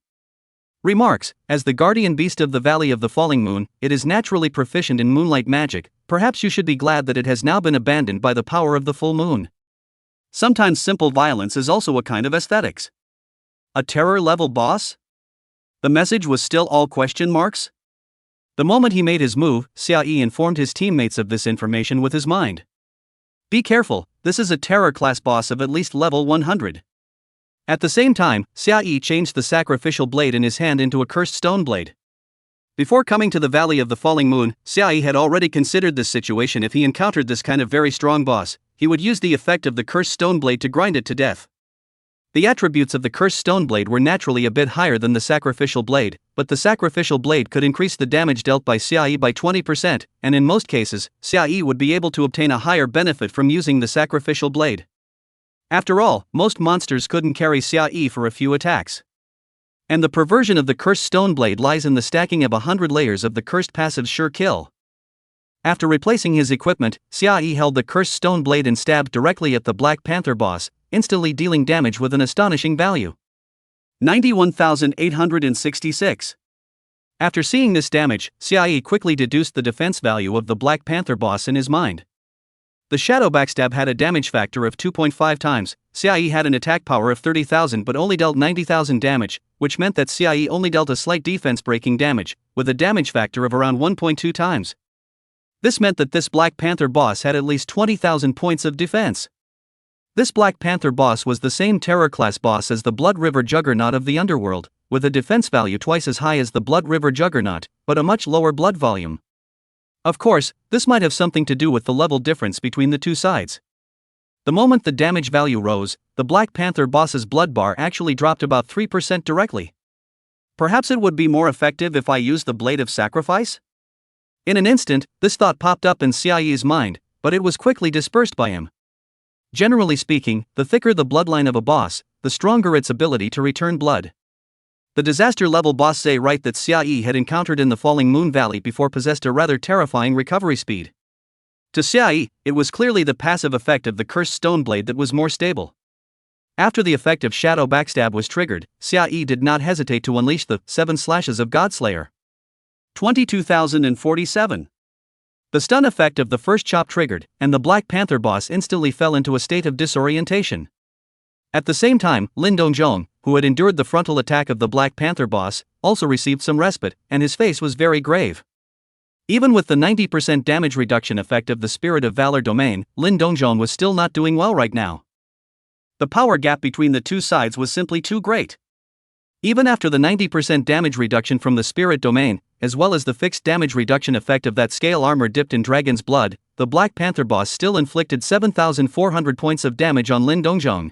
Remarks: as the guardian beast of the Valley of the Falling Moon, it is naturally proficient in moonlight magic. Perhaps you should be glad that it has now been abandoned by the power of the full moon. Sometimes simple violence is also a kind of aesthetics. A terror level boss? The message was still all question marks? The moment he made his move, Xiaoyi informed his teammates of this information with his mind. Be careful, this is a terror class boss of at least level 100. At the same time, Xiaoyi changed the sacrificial blade in his hand into a cursed stone blade. Before coming to the Valley of the Falling Moon, Xiaoyi had already considered this situation. If he encountered this kind of very strong boss, he would use the effect of the cursed stone blade to grind it to death. The attributes of the cursed stone blade were naturally a bit higher than the sacrificial blade, but the sacrificial blade could increase the damage dealt by Xiaoyi by 20%, and in most cases, Xiaoyi would be able to obtain a higher benefit from using the sacrificial blade. After all, most monsters couldn't carry Xiaoyi for a few attacks. And the perversion of the cursed stone blade lies in the stacking of 100 layers of the cursed passive's sure kill. After replacing his equipment, Xiaoyi held the cursed stone blade and stabbed directly at the Black Panther boss, instantly dealing damage with an astonishing value. 91,866. After seeing this damage, Xiaoyi quickly deduced the defense value of the Black Panther boss in his mind. The Shadow Backstab had a damage factor of 2.5 times, Xiaoyi had an attack power of 30,000 but only dealt 90,000 damage, which meant that Xiaoyi only dealt a slight defense breaking damage, with a damage factor of around 1.2 times. This meant that this Black Panther boss had at least 20,000 points of defense. This Black Panther boss was the same terror class boss as the Blood River Juggernaut of the Underworld, with a defense value twice as high as the Blood River Juggernaut, but a much lower blood volume. Of course, this might have something to do with the level difference between the two sides. The moment the damage value rose, the Black Panther boss's blood bar actually dropped about 3% directly. Perhaps it would be more effective if I used the Blade of Sacrifice? In an instant, this thought popped up in Xiaoyi's mind, but it was quickly dispersed by him. Generally speaking, the thicker the bloodline of a boss, the stronger its ability to return blood. The disaster-level boss say right that Xiaoyi had encountered in the Falling Moon Valley before possessed a rather terrifying recovery speed. To Xiaoyi, it was clearly the passive effect of the cursed stone blade that was more stable. After the effect of Shadow Backstab was triggered, Xiaoyi did not hesitate to unleash the 7 slashes of Godslayer. 22,047. The stun effect of the first chop triggered, and the Black Panther boss instantly fell into a state of disorientation. At the same time, Lin Dongzhong, who had endured the frontal attack of the Black Panther boss, also received some respite, and his face was very grave. Even with the 90% damage reduction effect of the Spirit of Valor domain, Lin Dongzhong was still not doing well right now. The power gap between the two sides was simply too great. Even after the 90% damage reduction from the spirit domain, as well as the fixed damage reduction effect of that scale armor dipped in dragon's blood, the Black Panther boss still inflicted 7,400 points of damage on Lin Dongzhong.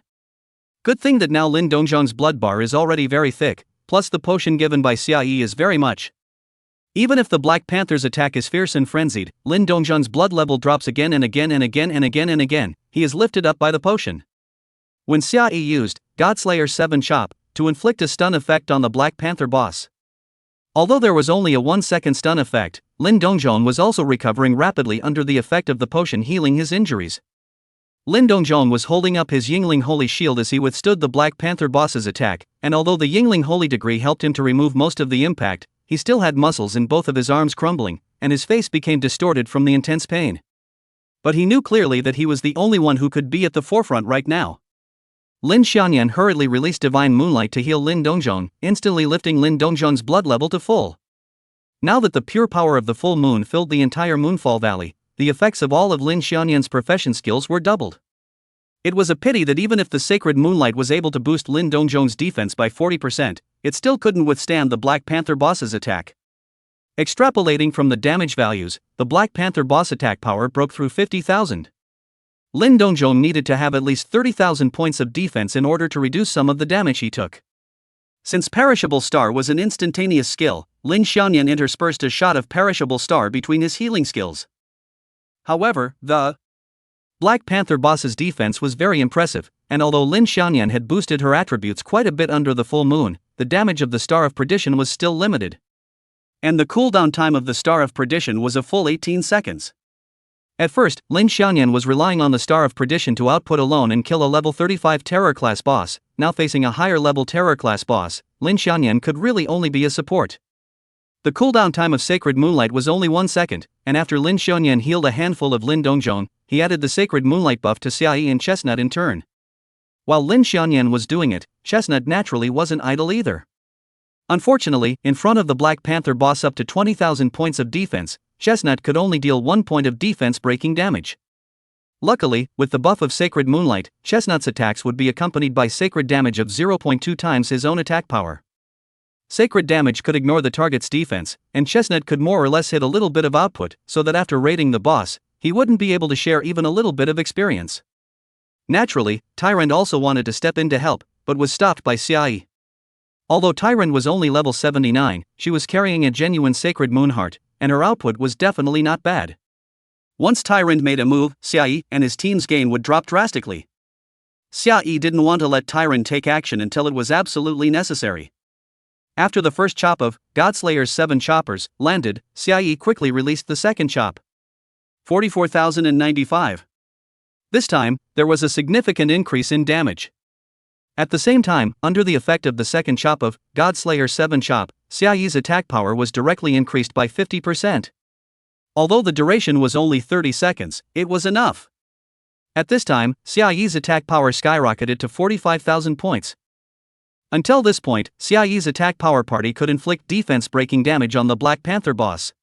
Good thing that now Lin Dongzhong's blood bar is already very thick, plus the potion given by Xia is very much. Even if the Black Panther's attack is fierce and frenzied, Lin Dongzhong's blood level drops again and again and again and again and again. He is lifted up by the potion. When Xia used Godslayer 7 Chop to inflict a stun effect on the Black Panther boss. Although there was only a 1-second stun effect, Lin Dongzhong was also recovering rapidly under the effect of the potion healing his injuries. Lin Dongzhong was holding up his Yingling Holy Shield as he withstood the Black Panther boss's attack, and although the Yingling Holy Degree helped him to remove most of the impact, he still had muscles in both of his arms crumbling, and his face became distorted from the intense pain. But he knew clearly that he was the only one who could be at the forefront right now. Lin Xianyan hurriedly released Divine Moonlight to heal Lin Dongzhong, instantly lifting Lin Dongzhong's blood level to full. Now that the pure power of the full moon filled the entire Moonfall Valley, the effects of all of Lin Xianyan's profession skills were doubled. It was a pity that even if the Sacred Moonlight was able to boost Lin Dongzhong's defense by 40%, it still couldn't withstand the Black Panther boss's attack. Extrapolating from the damage values, the Black Panther boss attack power broke through 50,000. Lin Dongzhong needed to have at least 30,000 points of defense in order to reduce some of the damage he took. Since Perishable Star was an instantaneous skill, Lin Xianyan interspersed a shot of Perishable Star between his healing skills. However, the Black Panther boss's defense was very impressive, and although Lin Xianyan had boosted her attributes quite a bit under the full moon, the damage of the Star of Perdition was still limited. And the cooldown time of the Star of Perdition was a full 18 seconds. At first, Lin Xianyan was relying on the Star of Perdition to output alone and kill a level 35 Terror class boss. Now facing a higher level Terror class boss, Lin Xianyan could really only be a support. The cooldown time of Sacred Moonlight was only 1 second, and after Lin Xianyan healed a handful of Lin Dongzhong, he added the Sacred Moonlight buff to Xia and Chestnut in turn. While Lin Xianyan was doing it, Chestnut naturally wasn't idle either. Unfortunately, in front of the Black Panther boss up to 20,000 points of defense, Chestnut could only deal 1 point of defense-breaking damage. Luckily, with the buff of Sacred Moonlight, Chestnut's attacks would be accompanied by sacred damage of 0.2 times his own attack power. Sacred damage could ignore the target's defense, and Chestnut could more or less hit a little bit of output, so that after raiding the boss, he wouldn't be able to share even a little bit of experience. Naturally, Tyrant also wanted to step in to help, but was stopped by Xia. Although Tyrant was only level 79, she was carrying a genuine Sacred Moonheart, and her output was definitely not bad. Once Tyrant made a move, Xia and his team's gain would drop drastically. Xia didn't want to let Tyrant take action until it was absolutely necessary. After the first chop of Godslayer's 7 choppers landed, Xia quickly released the second chop. 44,095. This time, there was a significant increase in damage. At the same time, under the effect of the second chop of Godslayer 7 chop, Xia's attack power was directly increased by 50%. Although the duration was only 30 seconds, it was enough. At this time, Xia's attack power skyrocketed to 45,000 points. Until this point, Xia's attack power party could inflict defense-breaking damage on the Black Panther boss.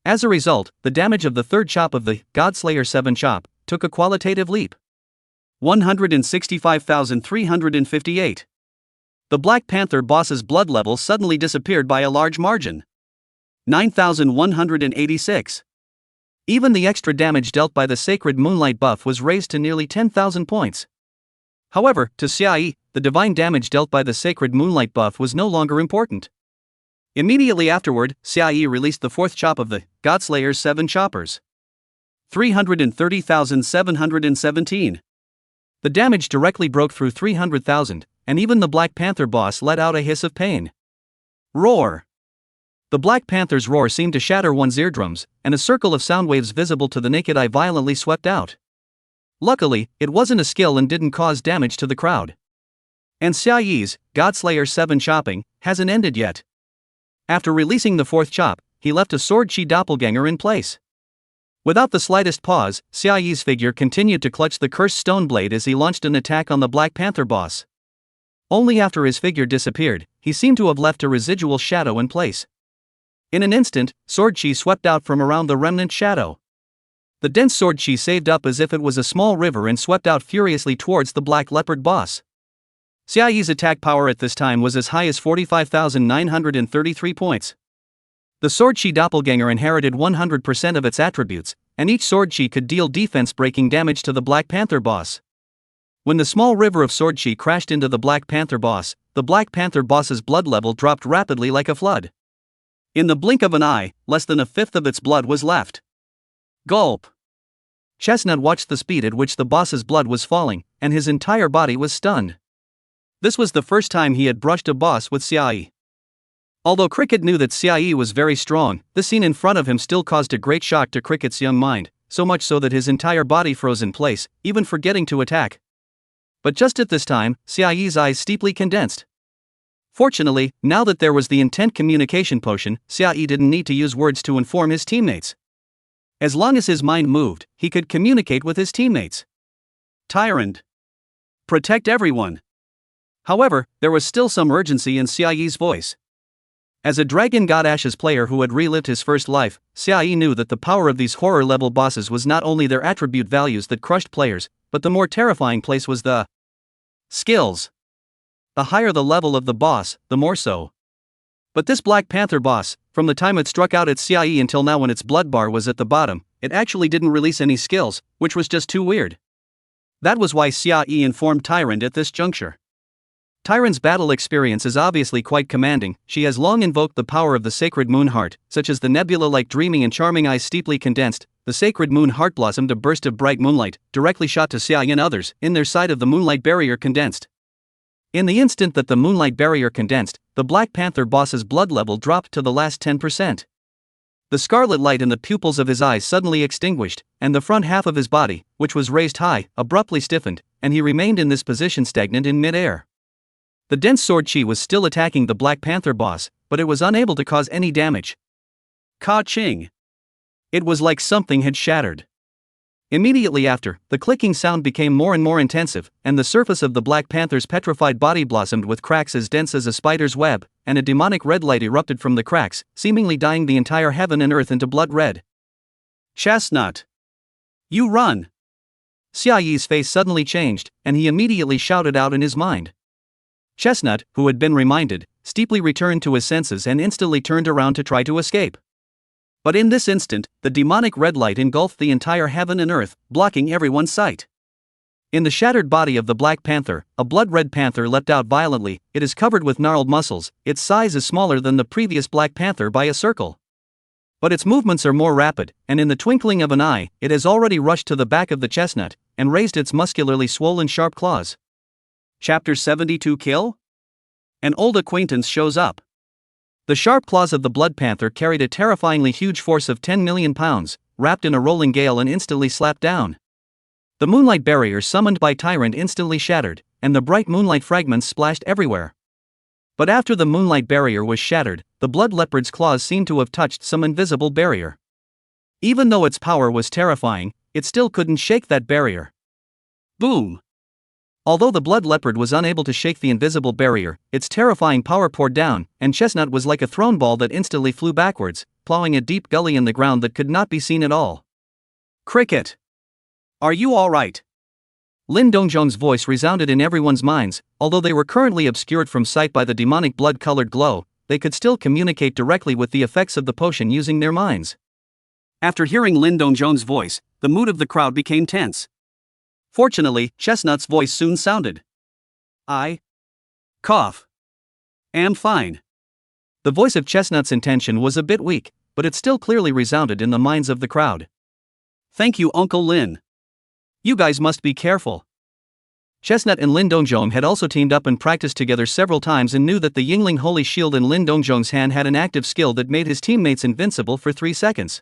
As a result, the damage of the third chop of the Godslayer 7 chop took a qualitative leap. 165,358. The Black Panther boss's blood level suddenly disappeared by a large margin. 9,186. Even the extra damage dealt by the Sacred Moonlight buff was raised to nearly 10,000 points. However, to Xia, the divine damage dealt by the Sacred Moonlight buff was no longer important. Immediately afterward, Xia released the fourth chop of the Godslayer's 7 choppers. 330,717. The damage directly broke through 300,000, and even the Black Panther boss let out a hiss of pain. Roar! The Black Panther's roar seemed to shatter one's eardrums, and a circle of sound waves visible to the naked eye violently swept out. Luckily, it wasn't a skill and didn't cause damage to the crowd. And Xia's Godslayer 7 chopping hasn't ended yet. After releasing the fourth chop, he left a Sword Chi doppelganger in place. Without the slightest pause, Xia's figure continued to clutch the cursed stone blade as he launched an attack on the Black Panther boss. Only after his figure disappeared, he seemed to have left a residual shadow in place. In an instant, Sword Chi swept out from around the remnant shadow. The dense sword chi saved up as if it was a small river and swept out furiously towards the Black Leopard boss. Xiaoyi's attack power at this time was as high as 45,933 points. The sword chi doppelganger inherited 100% of its attributes, and each sword chi could deal defense-breaking damage to the Black Panther boss. When the small river of sword chi crashed into the Black Panther boss, the Black Panther boss's blood level dropped rapidly like a flood. In the blink of an eye, less than a fifth of its blood was left. Gulp! Chestnut watched the speed at which the boss's blood was falling, and his entire body was stunned. This was the first time he had brushed a boss with Xiaoyi. Although Cricket knew that Xiaoyi was very strong, the scene in front of him still caused a great shock to Cricket's young mind, so much so that his entire body froze in place, even forgetting to attack. But just at this time, Xiaoyi's eyes steeply condensed. Fortunately, now that there was the intent communication potion, Xiaoyi didn't need to use words to inform his teammates. As long as his mind moved, he could communicate with his teammates. Tyrant. Protect everyone. However, there was still some urgency in Xiaoyi's voice. As a Dragon God Ashes player who had relived his first life, Xiaoyi knew that the power of these horror-level bosses was not only their attribute values that crushed players, but the more terrifying place was the skills. The higher the level of the boss, the more so. But this Black Panther boss, from the time it struck out at Xiaoyi until now when its blood bar was at the bottom, it actually didn't release any skills, which was just too weird. That was why Xiaoyi informed Tyrant at this juncture. Tyrant's battle experience is obviously quite commanding. She has long invoked the power of the sacred moon heart, such as the nebula-like dreaming and charming eyes steeply condensed. The sacred moon heart blossomed a burst of bright moonlight, directly shot to Xiaoyi and others, in their side of the moonlight barrier condensed. In the instant that the moonlight barrier condensed, the Black Panther boss's blood level dropped to the last 10%. The scarlet light in the pupils of his eyes suddenly extinguished, and the front half of his body, which was raised high, abruptly stiffened, and he remained in this position stagnant in mid-air. The dense sword chi was still attacking the Black Panther boss, but it was unable to cause any damage. Ka-ching! It was like something had shattered. Immediately after, the clicking sound became more and more intensive, and the surface of the Black Panther's petrified body blossomed with cracks as dense as a spider's web, and a demonic red light erupted from the cracks, seemingly dyeing the entire heaven and earth into blood red. Chestnut! You run! Xiaoyi's face suddenly changed, and he immediately shouted out in his mind. Chestnut, who had been reminded, steeply returned to his senses and instantly turned around to try to escape. But in this instant, the demonic red light engulfed the entire heaven and earth, blocking everyone's sight. In the shattered body of the Black Panther, a blood-red panther leapt out violently. It is covered with gnarled muscles, its size is smaller than the previous Black Panther by a circle. But its movements are more rapid, and in the twinkling of an eye, it has already rushed to the back of the chestnut, and raised its muscularly swollen sharp claws. Chapter 72 Kill? An old acquaintance shows up. The sharp claws of the Blood Panther carried a terrifyingly huge force of 10 million pounds, wrapped in a rolling gale and instantly slapped down. The moonlight barrier summoned by Tyrant instantly shattered, and the bright moonlight fragments splashed everywhere. But after the moonlight barrier was shattered, the blood leopard's claws seemed to have touched some invisible barrier. Even though its power was terrifying, it still couldn't shake that barrier. Boom! Although the blood leopard was unable to shake the invisible barrier, its terrifying power poured down, and Chestnut was like a thrown ball that instantly flew backwards, plowing a deep gully in the ground that could not be seen at all. Cricket! Are you alright? Lin Dongzhong's voice resounded in everyone's minds. Although they were currently obscured from sight by the demonic blood-colored glow, they could still communicate directly with the effects of the potion using their minds. After hearing Lin Dongzhong's voice, the mood of the crowd became tense. Fortunately, Chestnut's voice soon sounded. I am fine. The voice of Chestnut's intention was a bit weak, but it still clearly resounded in the minds of the crowd. Thank you, Uncle Lin. You guys must be careful. Chestnut and Lin Dongzhong had also teamed up and practiced together several times and knew that the Yingling Holy Shield in Lin Dongzhong's hand had an active skill that made his teammates invincible for 3 seconds.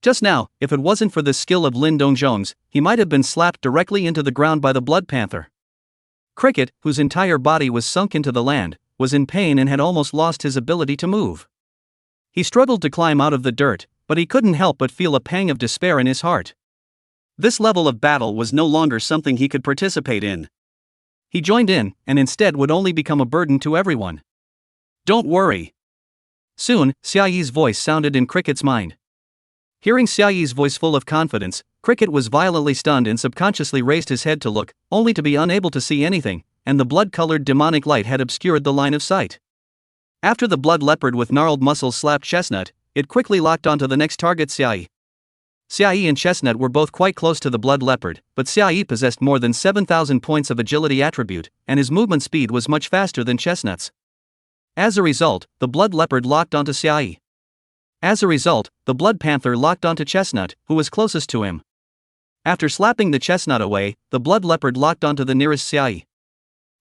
Just now, if it wasn't for this skill of Lin Dongzhong's, he might have been slapped directly into the ground by the Blood Panther. Cricket, whose entire body was sunk into the land, was in pain and had almost lost his ability to move. He struggled to climb out of the dirt, but he couldn't help but feel a pang of despair in his heart. This level of battle was no longer something he could participate in. He joined in, and instead would only become a burden to everyone. Don't worry. Soon, Xiaoyi's voice sounded in Cricket's mind. Hearing Xiaoyi's voice full of confidence, Cricket was violently stunned and subconsciously raised his head to look, only to be unable to see anything, and the blood-colored demonic light had obscured the line of sight. After the blood leopard with gnarled muscles slapped Chestnut, it quickly locked onto the next target, Xiaoyi. Xiaoyi and Chestnut were both quite close to the blood leopard, but Xiaoyi possessed more than 7,000 points of agility attribute, and his movement speed was much faster than Chestnut's. As a result, the blood leopard locked onto Xiaoyi. As a result, the blood panther locked onto Chestnut, who was closest to him. After slapping the Chestnut away, the blood leopard locked onto the nearest Xiaoyi.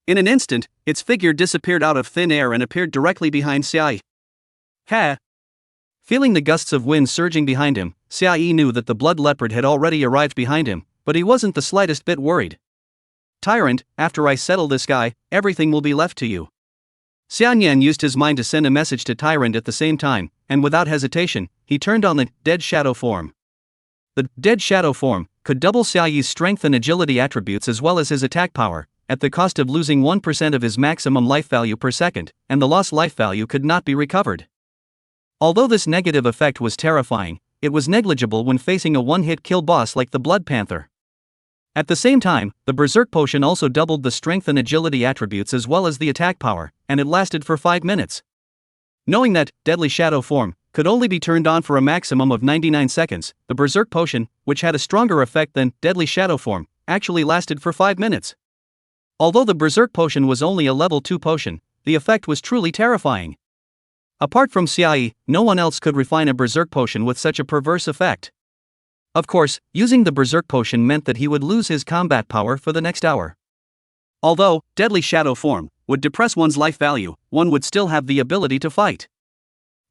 In an instant, its figure disappeared out of thin air and appeared directly behind Xiaoyi. Ha! Feeling the gusts of wind surging behind him, Xiaoyi knew that the blood leopard had already arrived behind him, but he wasn't the slightest bit worried. Tyrant, after I settle this guy, everything will be left to you. Xianyan used his mind to send a message to Tyrant at the same time, and without hesitation, he turned on the dead shadow form. The dead shadow form could double Xiaoyi's strength and agility attributes as well as his attack power, at the cost of losing 1% of his maximum life value per second, and the lost life value could not be recovered. Although this negative effect was terrifying, it was negligible when facing a one-hit kill boss like the Blood Panther. At the same time, the Berserk Potion also doubled the strength and agility attributes as well as the attack power, and it lasted for 5 minutes. Knowing that Deadly Shadow form could only be turned on for a maximum of 99 seconds, the Berserk Potion, which had a stronger effect than Deadly Shadow form, actually lasted for 5 minutes. Although the Berserk Potion was only a level 2 potion, the effect was truly terrifying. Apart from Xiaoyi, no one else could refine a Berserk Potion with such a perverse effect. Of course, using the Berserk Potion meant that he would lose his combat power for the next hour. Although Deadly Shadow form would depress one's life value, one would still have the ability to fight.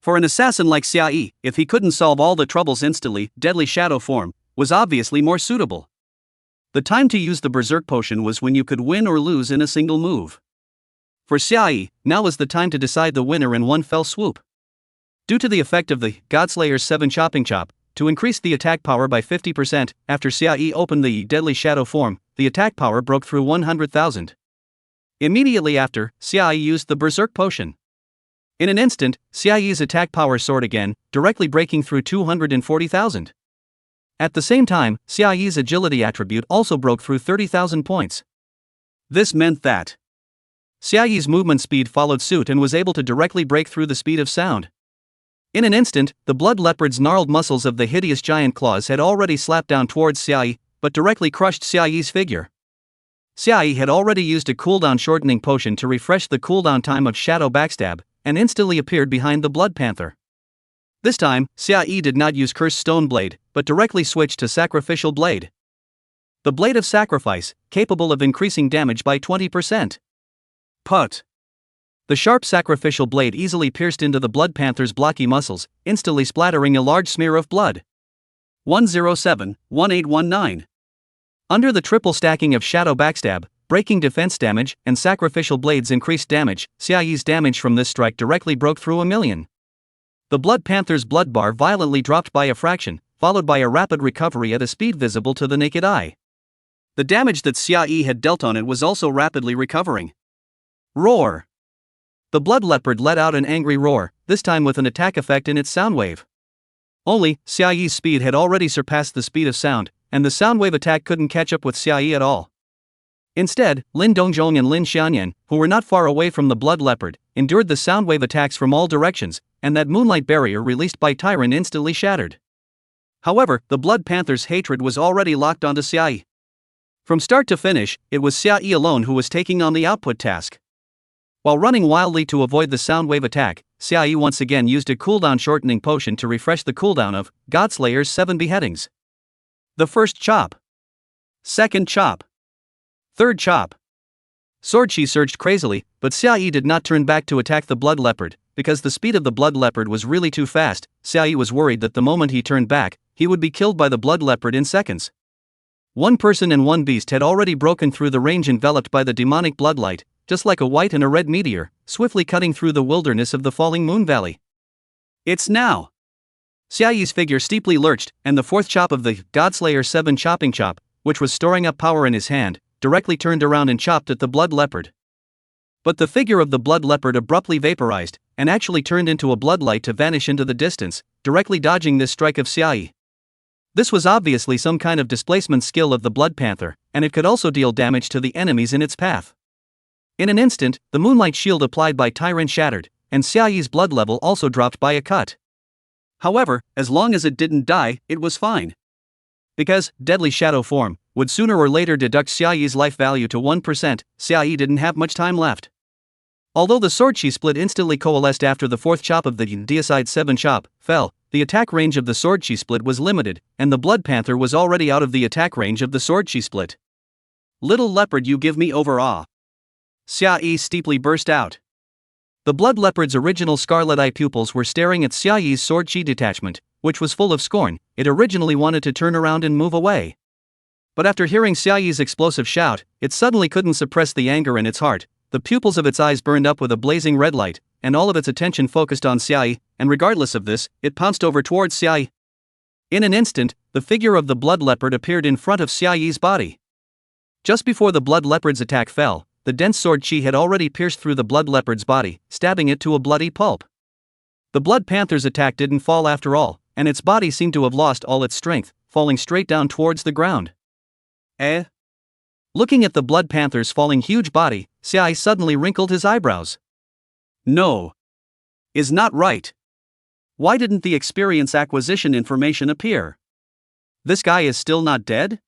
For an assassin like Xiaoyi, if he couldn't solve all the troubles instantly, Deadly Shadow form was obviously more suitable. The time to use the Berserk Potion was when you could win or lose in a single move. For Xiaoyi, now was the time to decide the winner in one fell swoop. Due to the effect of the Godslayer's 7 Chopping Chop, to increase the attack power by 50%, after Xiaoyi opened the Deadly Shadow form, the attack power broke through 100,000. Immediately after, Xiaoyi used the Berserk Potion. In an instant, Xiaoyi's attack power soared again, directly breaking through 240,000. At the same time, Xiaoyi's agility attribute also broke through 30,000 points. This meant that Xiaoyi's movement speed followed suit and was able to directly break through the speed of sound. In an instant, the blood leopard's gnarled muscles of the hideous giant claws had already slapped down towards Xiaoyi, but directly crushed Xiaoyi's figure. Xiaoyi had already used a cooldown shortening potion to refresh the cooldown time of Shadow Backstab, and instantly appeared behind the Blood Panther. This time, Xiaoyi did not use Cursed Stone Blade, but directly switched to Sacrificial Blade. The Blade of Sacrifice, capable of increasing damage by 20%. Put. The sharp sacrificial blade easily pierced into the Blood Panther's blocky muscles, instantly splattering a large smear of blood. 107-1819. Under the triple stacking of Shadow Backstab, breaking defense damage, and sacrificial blades increased damage, Xiaoyi's damage from this strike directly broke through 1,000,000. The Blood Panther's blood bar violently dropped by a fraction, followed by a rapid recovery at a speed visible to the naked eye. The damage that Xiaoyi had dealt on it was also rapidly recovering. Roar! The blood leopard let out an angry roar, this time with an attack effect in its sound wave. Only, Xiaoyi's speed had already surpassed the speed of sound, and the sound wave attack couldn't catch up with Xiaoyi at all. Instead, Lin Dongzhong and Lin Xianyan, who were not far away from the blood leopard, endured the sound wave attacks from all directions, and that moonlight barrier released by Tyron instantly shattered. However, the Blood Panther's hatred was already locked onto Xiaoyi. From start to finish, it was Xiaoyi alone who was taking on the output task. While running wildly to avoid the sound wave attack, Xiaoyi once again used a cooldown shortening potion to refresh the cooldown of Godslayer's 7 beheadings. The first chop. Second chop. Third chop. Sword Chi surged crazily, but Xiaoyi did not turn back to attack the blood leopard, because the speed of the blood leopard was really too fast. Xiaoyi was worried that the moment he turned back, he would be killed by the blood leopard in seconds. One person and one beast had already broken through the range enveloped by the demonic bloodlight, just like a white and a red meteor, swiftly cutting through the wilderness of the falling moon valley. It's now! Xiaoyi's figure steeply lurched, and the fourth chop of the Godslayer 7 chopping chop, which was storing up power in his hand, directly turned around and chopped at the blood leopard. But the figure of the blood leopard abruptly vaporized, and actually turned into a bloodlight to vanish into the distance, directly dodging this strike of Xiaoyi. This was obviously some kind of displacement skill of the Blood Panther, and it could also deal damage to the enemies in its path. In an instant, the moonlight shield applied by Tyrant shattered, and Xiaoyi's blood level also dropped by a cut. However, as long as it didn't die, it was fine. Because Deadly Shadow Form would sooner or later deduct Xiaoyi's life value to 1%, Xiaoyi didn't have much time left. Although the sword chi split instantly coalesced after the fourth chop of the Deicide 7 chop fell, the attack range of the sword chi split was limited, and the Blood Panther was already out of the attack range of the sword chi split. "Little leopard, you give me over awe," Xiaoyi steeply burst out. The Blood Leopard's original scarlet eye pupils were staring at Xiaoyi's sword chi detachment, which was full of scorn. It originally wanted to turn around and move away. But after hearing Xiaoyi's explosive shout, it suddenly couldn't suppress the anger in its heart. The pupils of its eyes burned up with a blazing red light, and all of its attention focused on Xiaoyi, and regardless of this, it pounced over towards Xiaoyi. In an instant, the figure of the Blood Leopard appeared in front of Xiaoyi's body. Just before the Blood Leopard's attack fell, the dense sword chi had already pierced through the Blood Leopard's body, stabbing it to a bloody pulp. The Blood Panther's attack didn't fall after all, and its body seemed to have lost all its strength, falling straight down towards the ground. Eh? Looking at the Blood Panther's falling huge body, Xiaoyi suddenly wrinkled his eyebrows. No. Is not right. Why didn't the experience acquisition information appear? This guy is still not dead?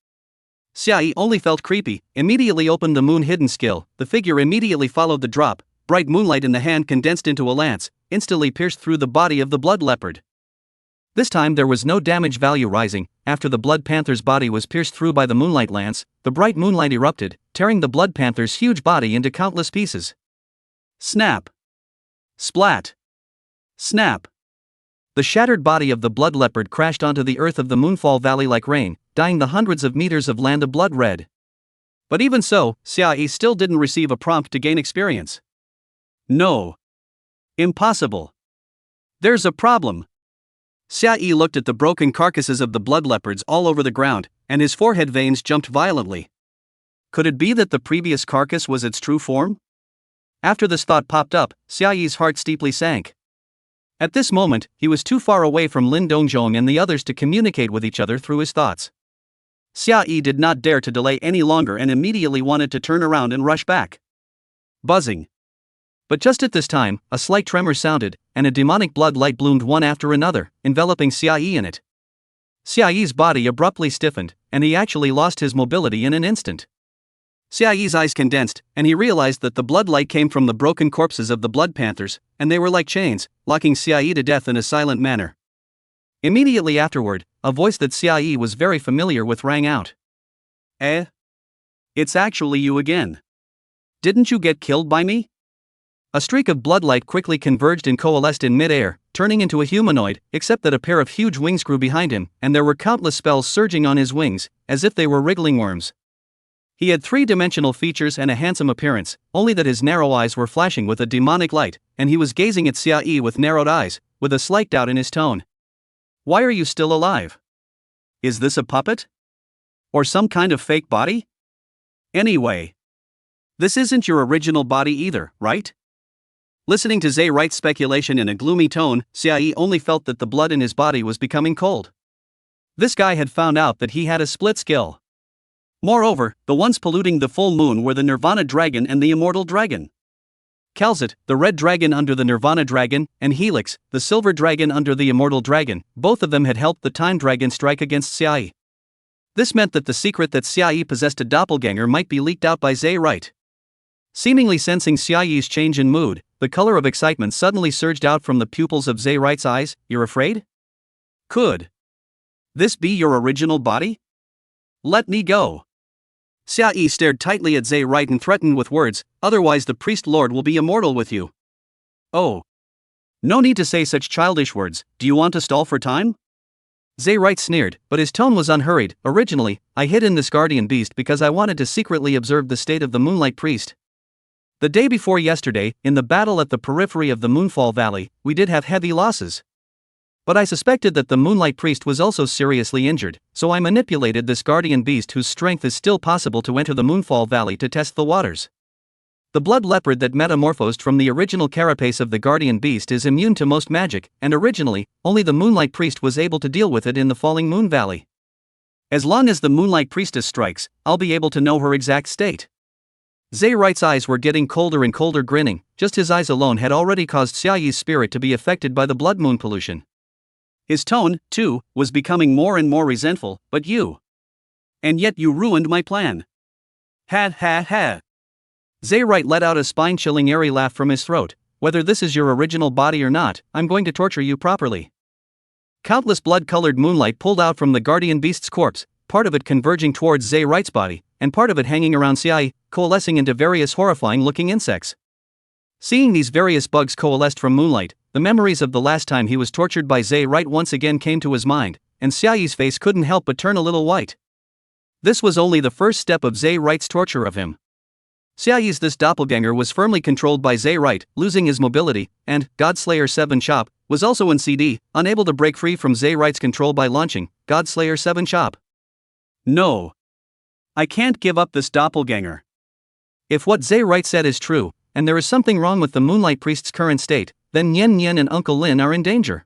Xiaoyi only felt creepy, immediately opened the moon hidden skill. The figure immediately followed the drop. Bright moonlight in the hand condensed into a lance, instantly pierced through the body of the Blood Leopard. This time there was no damage value rising. After the Blood Panther's body was pierced through by the moonlight lance, the bright moonlight erupted, tearing the Blood Panther's huge body into countless pieces. Snap! Splat! Snap! The shattered body of the Blood Leopard crashed onto the earth of the Moonfall Valley like rain, dyeing the hundreds of meters of land of blood red. But even so, Xiaoyi still didn't receive a prompt to gain experience. No. Impossible. There's a problem. Xiaoyi looked at the broken carcasses of the Blood Leopards all over the ground, and his forehead veins jumped violently. Could it be that the previous carcass was its true form? After this thought popped up, Xiaoyi's heart steeply sank. At this moment, he was too far away from Lin Dongzhong and the others to communicate with each other through his thoughts. Xiaoyi did not dare to delay any longer and immediately wanted to turn around and rush back. Buzzing. But just at this time, a slight tremor sounded, and a demonic blood light bloomed one after another, enveloping Xiaoyi in it. Xiaoyi's body abruptly stiffened, and he actually lost his mobility in an instant. Xiaoyi's eyes condensed, and he realized that the blood light came from the broken corpses of the Blood Panthers, and they were like chains, locking Xiaoyi to death in a silent manner. Immediately afterward, a voice that Xiaoyi was very familiar with rang out. Eh? It's actually you again. Didn't you get killed by me? A streak of bloodlight quickly converged and coalesced in mid-air, turning into a humanoid, except that a pair of huge wings grew behind him, and there were countless spells surging on his wings, as if they were wriggling worms. He had three-dimensional features and a handsome appearance, only that his narrow eyes were flashing with a demonic light, and he was gazing at Xiaoyi with narrowed eyes, with a slight doubt in his tone. Why are you still alive? Is this a puppet? Or some kind of fake body? Anyway, this isn't your original body either, right? Listening to Zayrite's speculation in a gloomy tone, Xiaoyi only felt that the blood in his body was becoming cold. This guy had found out that he had a split skill. Moreover, the ones polluting the full moon were the Nirvana Dragon and the Immortal Dragon. Kalzit, the Red Dragon under the Nirvana Dragon, and Helix, the Silver Dragon under the Immortal Dragon, both of them had helped the Time Dragon strike against Xiaoyi. This meant that the secret that Xiaoyi possessed a doppelganger might be leaked out by Zayrite. Seemingly sensing Xiaoyi's change in mood, the color of excitement suddenly surged out from the pupils of Zayrite's eyes. You're afraid? Could this be your original body? Let me go. Xiaoyi stared tightly at Zayrite and threatened with words, otherwise the priest lord will be immortal with you. Oh. No need to say such childish words, do you want to stall for time? Zayrite sneered, but his tone was unhurried. Originally, I hid in this guardian beast because I wanted to secretly observe the state of the Moonlight Priest. The day before yesterday, in the battle at the periphery of the Moonfall Valley, we did have heavy losses. But I suspected that the Moonlight Priest was also seriously injured, so I manipulated this guardian beast whose strength is still possible to enter the Moonfall Valley to test the waters. The blood leopard that metamorphosed from the original carapace of the guardian beast is immune to most magic, and originally, only the Moonlight Priest was able to deal with it in the Falling Moon Valley. As long as the Moonlight Priestess strikes, I'll be able to know her exact state. Zay Wright's eyes were getting colder and colder, grinning. Just his eyes alone had already caused Xiaoyi's spirit to be affected by the blood moon pollution. His tone, too, was becoming more and more resentful. But you. And yet you ruined my plan. Ha ha ha. Zay Wright let out a spine-chilling airy laugh from his throat. Whether this is your original body or not, I'm going to torture you properly. Countless blood-colored moonlight pulled out from the guardian beast's corpse, part of it converging towards Zay Wright's body, and part of it hanging around Xiaoyi, coalescing into various horrifying-looking insects. Seeing these various bugs coalesced from moonlight, the memories of the last time he was tortured by Zay Wright once again came to his mind, and Xiaoyi's face couldn't help but turn a little white. This was only the first step of Zay Wright's torture of him. Xiaoyi's this doppelganger was firmly controlled by Zay Wright, losing his mobility, and Godslayer 7 Shop was also in CD, unable to break free from Zay Wright's control by launching Godslayer 7 Shop. No. I can't give up this doppelganger. If what Zay Wright said is true, and there is something wrong with the Moonlight Priest's current state, then Nian Nian and Uncle Lin are in danger.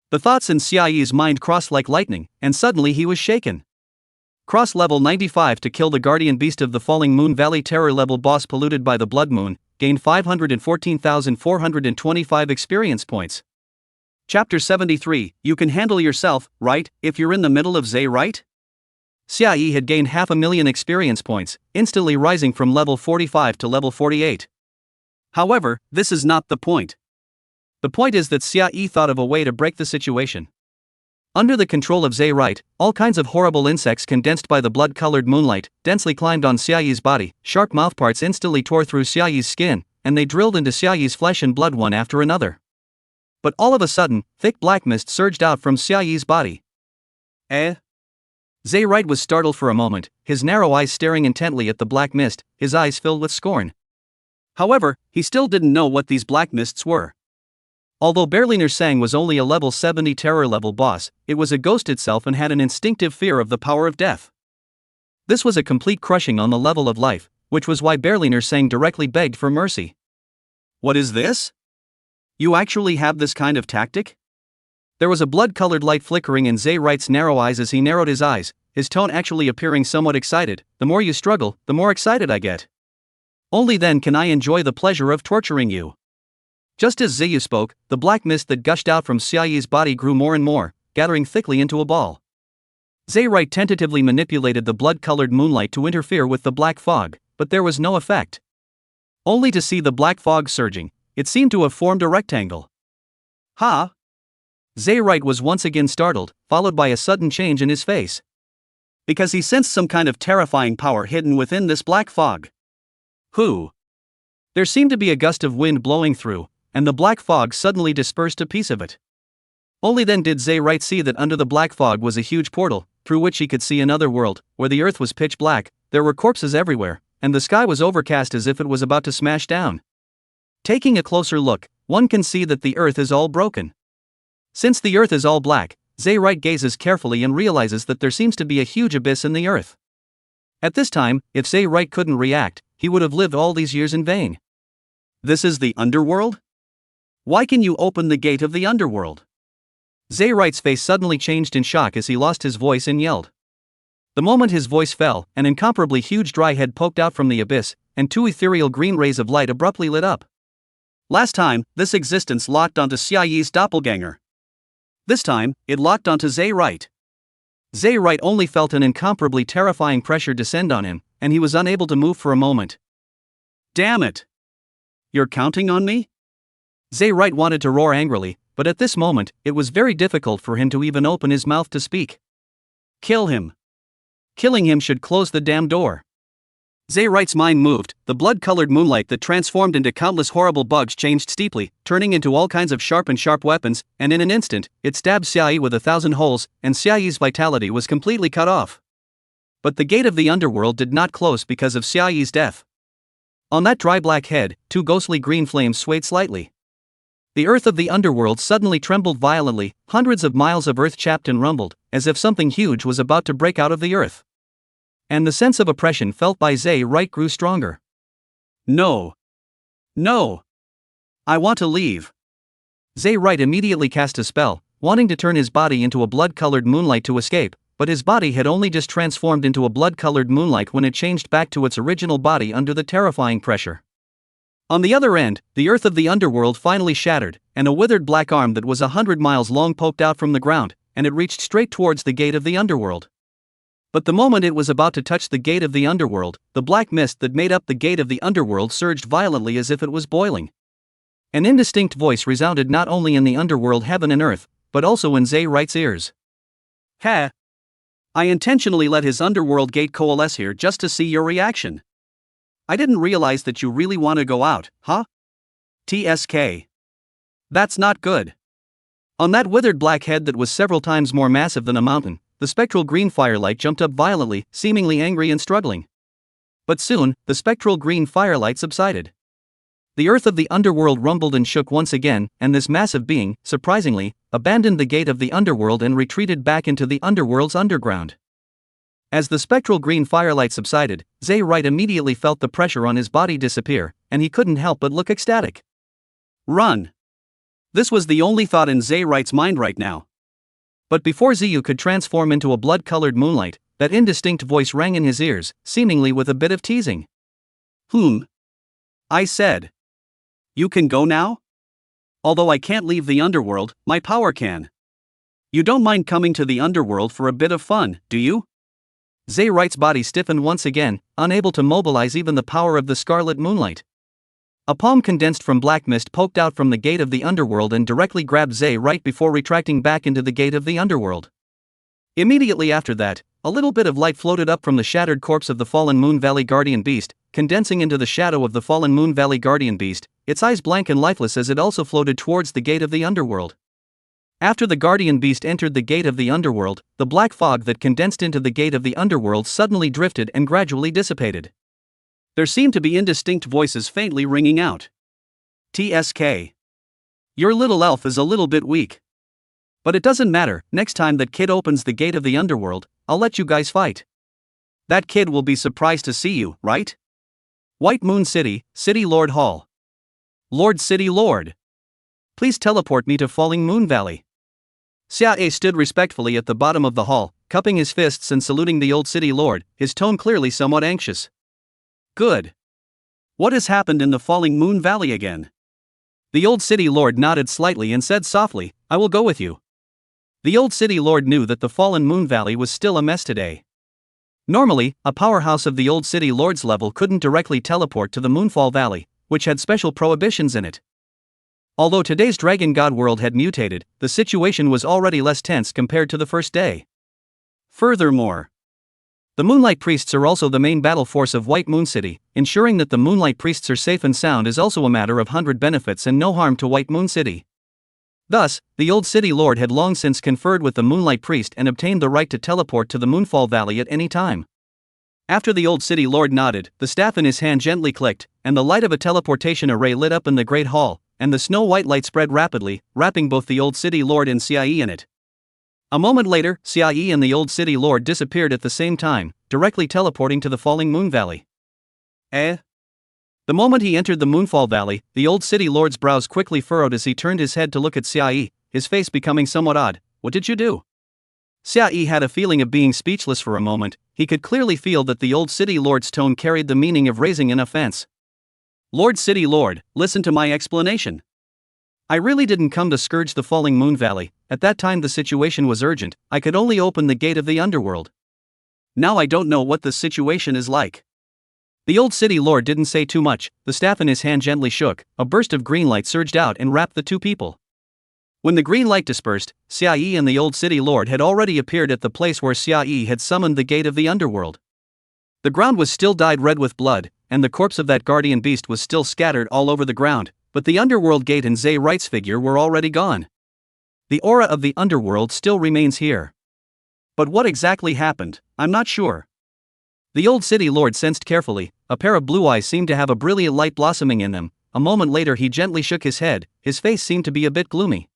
The thoughts in Xiaoyi's mind crossed like lightning, and suddenly he was shaken. Cross level 95 to kill the guardian beast of the Falling Moon Valley terror level boss polluted by the blood moon, gain 514,425 experience points. Chapter 73, you can handle yourself, right, if you're in the middle of Zay Wright? Xiaoyi had gained 500,000 experience points, instantly rising from level 45 to level 48. However, this is not the point. The point is that Xiaoyi thought of a way to break the situation. Under the control of Zay Wright, all kinds of horrible insects condensed by the blood-colored moonlight densely climbed on Xiaoyi's body. Sharp mouthparts instantly tore through Xiaoyi's skin, and they drilled into Xiaoyi's flesh and blood one after another. But all of a sudden, thick black mist surged out from Xiaoyi's body. Zay Wright was startled for a moment, his narrow eyes staring intently at the black mist, his eyes filled with scorn. However, he still didn't know what these black mists were. Although Berliner Sang was only a level 70 terror level boss, it was a ghost itself and had an instinctive fear of the power of death. This was a complete crushing on the level of life, which was why Berliner Sang directly begged for mercy. What is this? You actually have this kind of tactic? There was a blood-colored light flickering in Zay Wright's narrow eyes as he narrowed his eyes, his tone actually appearing somewhat excited. The more you struggle, the more excited I get. Only then can I enjoy the pleasure of torturing you. Just as Zayu spoke, the black mist that gushed out from Xiaoyi's body grew more and more, gathering thickly into a ball. Zay Wright tentatively manipulated the blood-colored moonlight to interfere with the black fog, but there was no effect. Only to see the black fog surging, it seemed to have formed a rectangle. Ha! Zay Wright was once again startled, followed by a sudden change in his face. Because he sensed some kind of terrifying power hidden within this black fog. Who? There seemed to be a gust of wind blowing through, and the black fog suddenly dispersed a piece of it. Only then did Zay Wright see that under the black fog was a huge portal, through which he could see another world, where the earth was pitch black, there were corpses everywhere, and the sky was overcast as if it was about to smash down. Taking a closer look, one can see that the earth is all broken. Since the earth is all black, Zay Wright gazes carefully and realizes that there seems to be a huge abyss in the earth. At this time, if Zay Wright couldn't react, he would have lived all these years in vain. This is the underworld? Why can you open the gate of the underworld? Zay Wright's face suddenly changed in shock as he lost his voice and yelled. The moment his voice fell, an incomparably huge dry head poked out from the abyss, and two ethereal green rays of light abruptly lit up. Last time, this existence locked onto Xiaoyi's doppelganger. This time, it locked onto Zay Wright. Zay Wright only felt an incomparably terrifying pressure descend on him, and he was unable to move for a moment. Damn it! You're counting on me? Zay Wright wanted to roar angrily, but at this moment, it was very difficult for him to even open his mouth to speak. Kill him. Killing him should close the damn door. Zay Wright's mind moved, the blood-colored moonlight that transformed into countless horrible bugs changed steeply, turning into all kinds of sharp weapons, and in an instant, it stabbed Xiaoyi with 1,000 holes, and Xiaoyi's vitality was completely cut off. But the gate of the underworld did not close because of Xiaoyi's death. On that dry black head, two ghostly green flames swayed slightly. The earth of the underworld suddenly trembled violently, hundreds of miles of earth chapped and rumbled, as if something huge was about to break out of the earth. And the sense of oppression felt by Zay Wright grew stronger. No. No. I want to leave. Zay Wright immediately cast a spell, wanting to turn his body into a blood-colored moonlight to escape, but his body had only just transformed into a blood-colored moonlight when it changed back to its original body under the terrifying pressure. On the other end, the earth of the underworld finally shattered, and a withered black arm that was 100 miles long poked out from the ground, and it reached straight towards the gate of the underworld. But the moment it was about to touch the gate of the underworld, the black mist that made up the gate of the underworld surged violently as if it was boiling. An indistinct voice resounded not only in the underworld heaven and earth, but also in Zay Wright's ears. "Ha! I intentionally let his underworld gate coalesce here just to see your reaction. I didn't realize that you really want to go out, huh? TSK. That's not good." On that withered black head that was several times more massive than a mountain, the spectral green firelight jumped up violently, seemingly angry and struggling. But soon, the spectral green firelight subsided. The earth of the underworld rumbled and shook once again, and this massive being, surprisingly, abandoned the gate of the underworld and retreated back into the underworld's underground. As the spectral green firelight subsided, Zay Wright immediately felt the pressure on his body disappear, and he couldn't help but look ecstatic. Run! This was the only thought in Zay Wright's mind right now. But before Ziyu could transform into a blood-colored moonlight, that indistinct voice rang in his ears, seemingly with a bit of teasing. I said. You can go now? Although I can't leave the underworld, my power can. You don't mind coming to the underworld for a bit of fun, do you? Zay Wright's body stiffened once again, unable to mobilize even the power of the scarlet moonlight. A palm condensed from black mist poked out from the gate of the underworld and directly grabbed Zay Wright before retracting back into the gate of the underworld. Immediately after that, a little bit of light floated up from the shattered corpse of the fallen Moon Valley Guardian Beast, condensing into the shadow of the fallen Moon Valley Guardian Beast, its eyes blank and lifeless as it also floated towards the gate of the underworld. After the Guardian Beast entered the gate of the underworld, the black fog that condensed into the gate of the underworld suddenly drifted and gradually dissipated. There seemed to be indistinct voices faintly ringing out. TSK. Your little elf is a little bit weak. But it doesn't matter, next time that kid opens the gate of the underworld, I'll let you guys fight. That kid will be surprised to see you, right? White Moon City, City Lord Hall. Lord City Lord. Please teleport me to Falling Moon Valley. Xia stood respectfully at the bottom of the hall, cupping his fists and saluting the old city lord, his tone clearly somewhat anxious. Good. What has happened in the Falling Moon Valley again? The old city lord nodded slightly and said softly, I will go with you. The old city lord knew that the Fallen Moon Valley was still a mess today. Normally, a powerhouse of the old city lord's level couldn't directly teleport to the Moonfall Valley, which had special prohibitions in it. Although today's Dragon God world had mutated, the situation was already less tense compared to the first day. Furthermore, the Moonlight Priests are also the main battle force of White Moon City. Ensuring that the Moonlight Priests are safe and sound is also a matter of 100 benefits and no harm to White Moon City. Thus, the old city lord had long since conferred with the Moonlight Priest and obtained the right to teleport to the Moonfall Valley at any time. After the old city lord nodded, the staff in his hand gently clicked, and the light of a teleportation array lit up in the Great Hall, and the snow-white light spread rapidly, wrapping both the old city lord and Xia in it. A moment later, Xia and the old city lord disappeared at the same time, directly teleporting to the Falling Moon Valley. The moment he entered the Moonfall Valley, the old city lord's brows quickly furrowed as he turned his head to look at Xia, his face becoming somewhat odd. What did you do? Xia had a feeling of being speechless for a moment. He could clearly feel that the old city lord's tone carried the meaning of raising an offense. Lord City Lord, listen to my explanation. I really didn't come to scourge the Falling Moon Valley. At that time the situation was urgent. I could only open the gate of the underworld. Now I don't know what the situation is like. The old city lord didn't say too much. The staff in his hand gently shook. A burst of green light surged out and wrapped the two people. When the green light dispersed, Xia and the old city lord had already appeared at the place where Xia had summoned the gate of the underworld. The ground was still dyed red with blood, and the corpse of that guardian beast was still scattered all over the ground, but the underworld gate and Zay Wright's figure were already gone. The aura of the underworld still remains here. But what exactly happened, I'm not sure. The old city lord sensed carefully. A pair of blue eyes seemed to have a brilliant light blossoming in them. A moment later he gently shook his head. His face seemed to be a bit gloomy.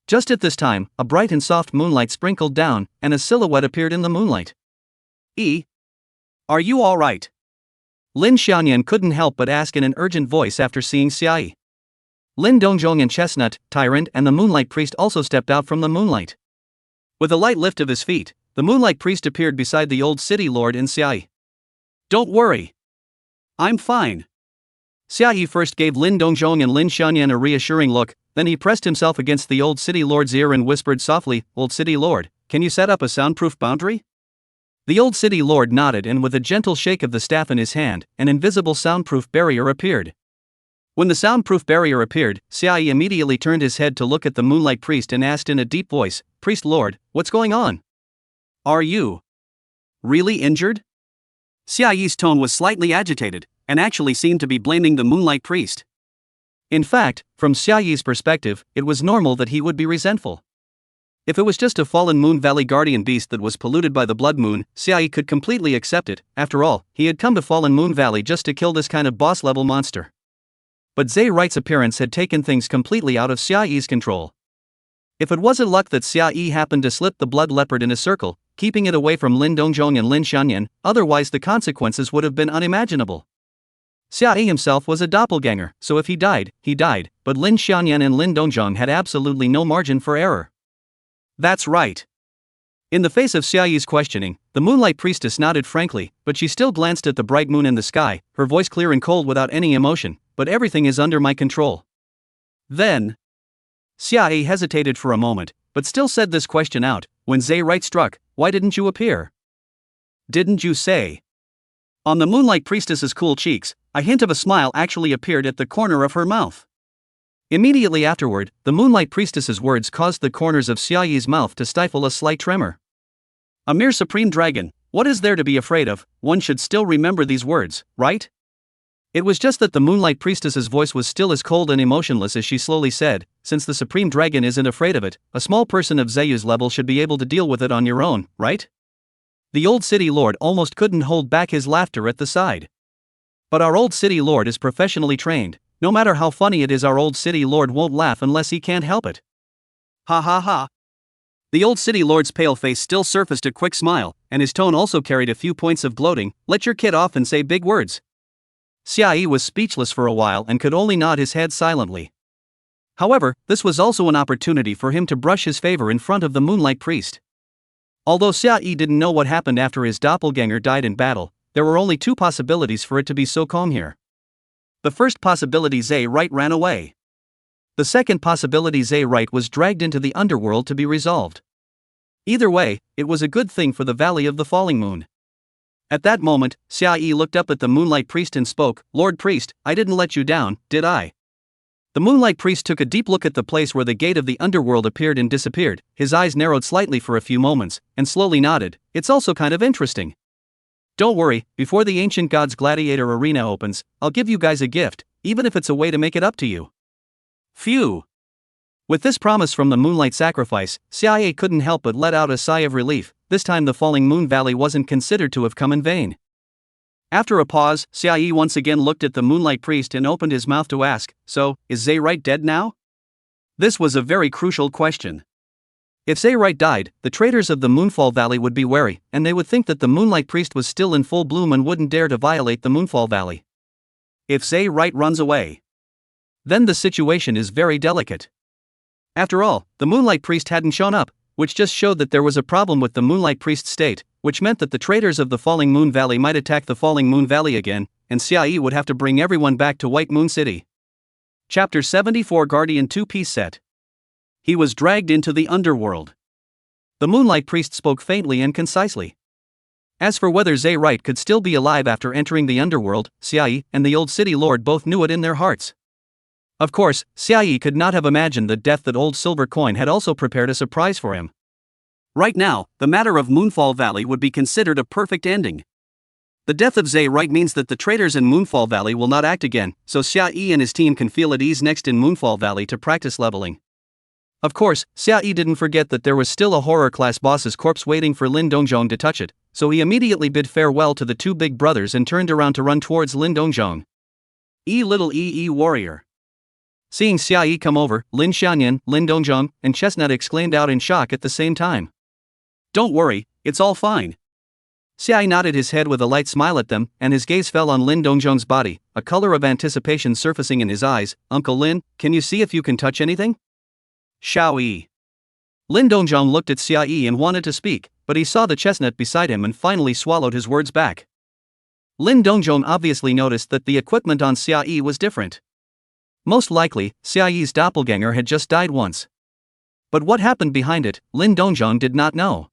Just at this time, a bright and soft moonlight sprinkled down, and a silhouette appeared in the moonlight. Are you all right? Lin Xiaoyan couldn't help but ask in an urgent voice after seeing Xia. Lin Dongzhong and Chestnut, Tyrant and the Moonlight Priest also stepped out from the moonlight. With a light lift of his feet, the Moonlight Priest appeared beside the old city lord and Xiaoyi. Don't worry. I'm fine. Xiaoyi first gave Lin Dongzhong and Lin Xianyan a reassuring look, then he pressed himself against the old city lord's ear and whispered softly, Old city lord, can you set up a soundproof boundary? The old city lord nodded, and with a gentle shake of the staff in his hand, an invisible soundproof barrier appeared. When the soundproof barrier appeared, Xiaoyi immediately turned his head to look at the Moonlight Priest and asked in a deep voice, Priest Lord, what's going on? Are you really injured? Xiaoyi's tone was slightly agitated, and actually seemed to be blaming the Moonlight Priest. In fact, from Xiaoyi's perspective, it was normal that he would be resentful. If it was just a fallen Moon Valley guardian beast that was polluted by the Blood Moon, Xiaoyi could completely accept it. After all, he had come to Fallen Moon Valley just to kill this kind of boss-level monster. But Zai Wright's appearance had taken things completely out of Xiaoyi's control. If it wasn't luck that Xiaoyi happened to slip the blood leopard in a circle, keeping it away from Lin Dongzhong and Lin Xianyan, otherwise the consequences would have been unimaginable. Xiaoyi himself was a doppelganger, so if he died, but Lin Xianyan and Lin Dongzhong had absolutely no margin for error. That's right. In the face of Xiaoyi's questioning, the Moonlight Priestess nodded frankly, but she still glanced at the bright moon in the sky, her voice clear and cold without any emotion, but everything is under my control. Then, Xiaoyi hesitated for a moment, but still said this question out, when Zai Wright struck, why didn't you appear? Didn't you say? On the Moonlight Priestess's cool cheeks, a hint of a smile actually appeared at the corner of her mouth. Immediately afterward, the Moonlight Priestess's words caused the corners of Xiaoyi's mouth to stifle a slight tremor. A mere supreme dragon, what is there to be afraid of? One should still remember these words, right? It was just that the Moonlight Priestess's voice was still as cold and emotionless as she slowly said, since the supreme dragon isn't afraid of it, a small person of Zayu's level should be able to deal with it on your own, right? The old city lord almost couldn't hold back his laughter at the side. But our old city lord is professionally trained. No matter how funny it is, our old city lord won't laugh unless he can't help it. Ha ha ha. The old city lord's pale face still surfaced a quick smile, and his tone also carried a few points of gloating. Let your kid off and say big words. Xiaoyi was speechless for a while and could only nod his head silently. However, this was also an opportunity for him to brush his favor in front of the Moonlight Priest. Although Xiaoyi didn't know what happened after his doppelganger died in battle, there were only two possibilities for it to be so calm here. The first possibility, Zai Wright ran away. The second possibility, Zai Wright was dragged into the underworld to be resolved. Either way, it was a good thing for the Valley of the Falling Moon. At that moment, Xiaoyi looked up at the Moonlight Priest and spoke, Lord Priest, I didn't let you down, did I? The Moonlight Priest took a deep look at the place where the gate of the underworld appeared and disappeared, his eyes narrowed slightly for a few moments, and slowly nodded. It's also kind of interesting. Don't worry, before the Ancient Gods Gladiator Arena opens, I'll give you guys a gift, even if it's a way to make it up to you. Phew. With this promise from the Moonlight Sacrifice, Xiaoyi couldn't help but let out a sigh of relief. This time the Falling Moon Valley wasn't considered to have come in vain. After a pause, Xiaoyi once again looked at the Moonlight Priest and opened his mouth to ask, so, is Zai Wright dead now? This was a very crucial question. If Zai Wright died, the traders of the Moonfall Valley would be wary, and they would think that the Moonlight Priest was still in full bloom and wouldn't dare to violate the Moonfall Valley. If Zai Wright runs away, then the situation is very delicate. After all, the Moonlight Priest hadn't shown up, which just showed that there was a problem with the Moonlight Priest's state, which meant that the traders of the Falling Moon Valley might attack the Falling Moon Valley again, and Xiaoyi would have to bring everyone back to White Moon City. Chapter 74 Guardian 2-Piece Set. He was dragged into the underworld. The Moonlight Priest spoke faintly and concisely. As for whether Zai Wright could still be alive after entering the underworld, Xiaoyi and the old city lord both knew it in their hearts. Of course, Xiaoyi could not have imagined the death that old Silver Coin had also prepared a surprise for him. Right now, the matter of Moonfall Valley would be considered a perfect ending. The death of Zai Wright means that the traders in Moonfall Valley will not act again, so Xiaoyi and his team can feel at ease next in Moonfall Valley to practice leveling. Of course, Xiaoyi didn't forget that there was still a horror-class boss's corpse waiting for Lin Dongzhong to touch it, so he immediately bid farewell to the two big brothers and turned around to run towards Lin Dongzhong. Little warrior. Seeing Xiaoyi come over, Lin Xianyan, Lin Dongzhong, and Chestnut exclaimed out in shock at the same time. Don't worry, it's all fine. Xiaoyi nodded his head with a light smile at them, and his gaze fell on Lin Dongzhong's body, a color of anticipation surfacing in his eyes. Uncle Lin, can you see if you can touch anything? Xiaoyi. Lin Dongzhong looked at Xiaoyi and wanted to speak, but he saw the chestnut beside him and finally swallowed his words back. Lin Dongjong obviously noticed that the equipment on Xiaoyi was different. Most likely, Xiaoyi's doppelganger had just died once. But what happened behind it, Lin Dongjong did not know.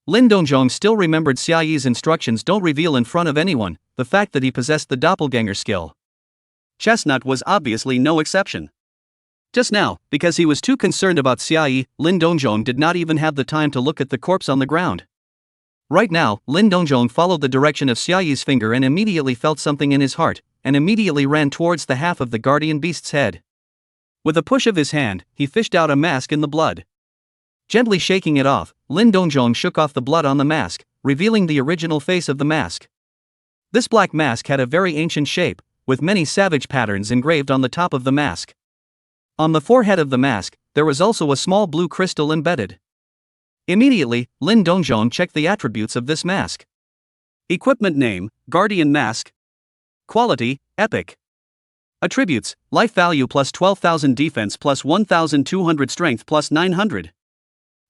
Lin Dongjong still remembered Xiaoyi's instructions: don't reveal in front of anyone the fact that he possessed the doppelganger skill. Chestnut was obviously no exception. Just now, because he was too concerned about Xiaoyi, Lin Dongjong did not even have the time to look at the corpse on the ground. Right now, Lin Dongjong followed the direction of Xiaoyi's finger and immediately felt something in his heart, and immediately ran towards the half of the guardian beast's head. With a push of his hand, he fished out a mask in the blood. Gently shaking it off, Lin Dongjong shook off the blood on the mask, revealing the original face of the mask. This black mask had a very ancient shape, with many savage patterns engraved on the top of the mask. On the forehead of the mask, there was also a small blue crystal embedded. Immediately, Lin Dongjong checked the attributes of this mask. Equipment name: Guardian Mask. Quality: Epic. Attributes: Life value plus 12,000, defense plus 1,200, strength plus 900.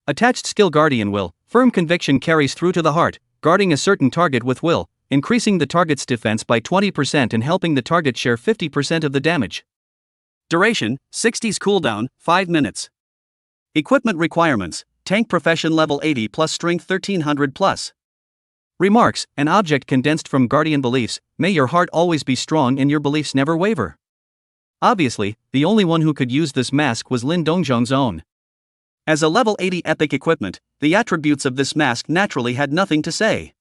Attached skill: Guardian Will. Firm conviction carries through to the heart, guarding a certain target with will, increasing the target's defense by 20% and helping the target share 50% of the damage. Duration: 60s, cooldown 5 minutes. Equipment requirements: Tank Profession level 80 plus strength 1300 plus. Remarks: an object condensed from Guardian beliefs. May your heart always be strong and your beliefs never waver. Obviously, the only one who could use this mask was Lin Dongjong's own. As a level 80 epic equipment, the attributes of this mask naturally had nothing to say.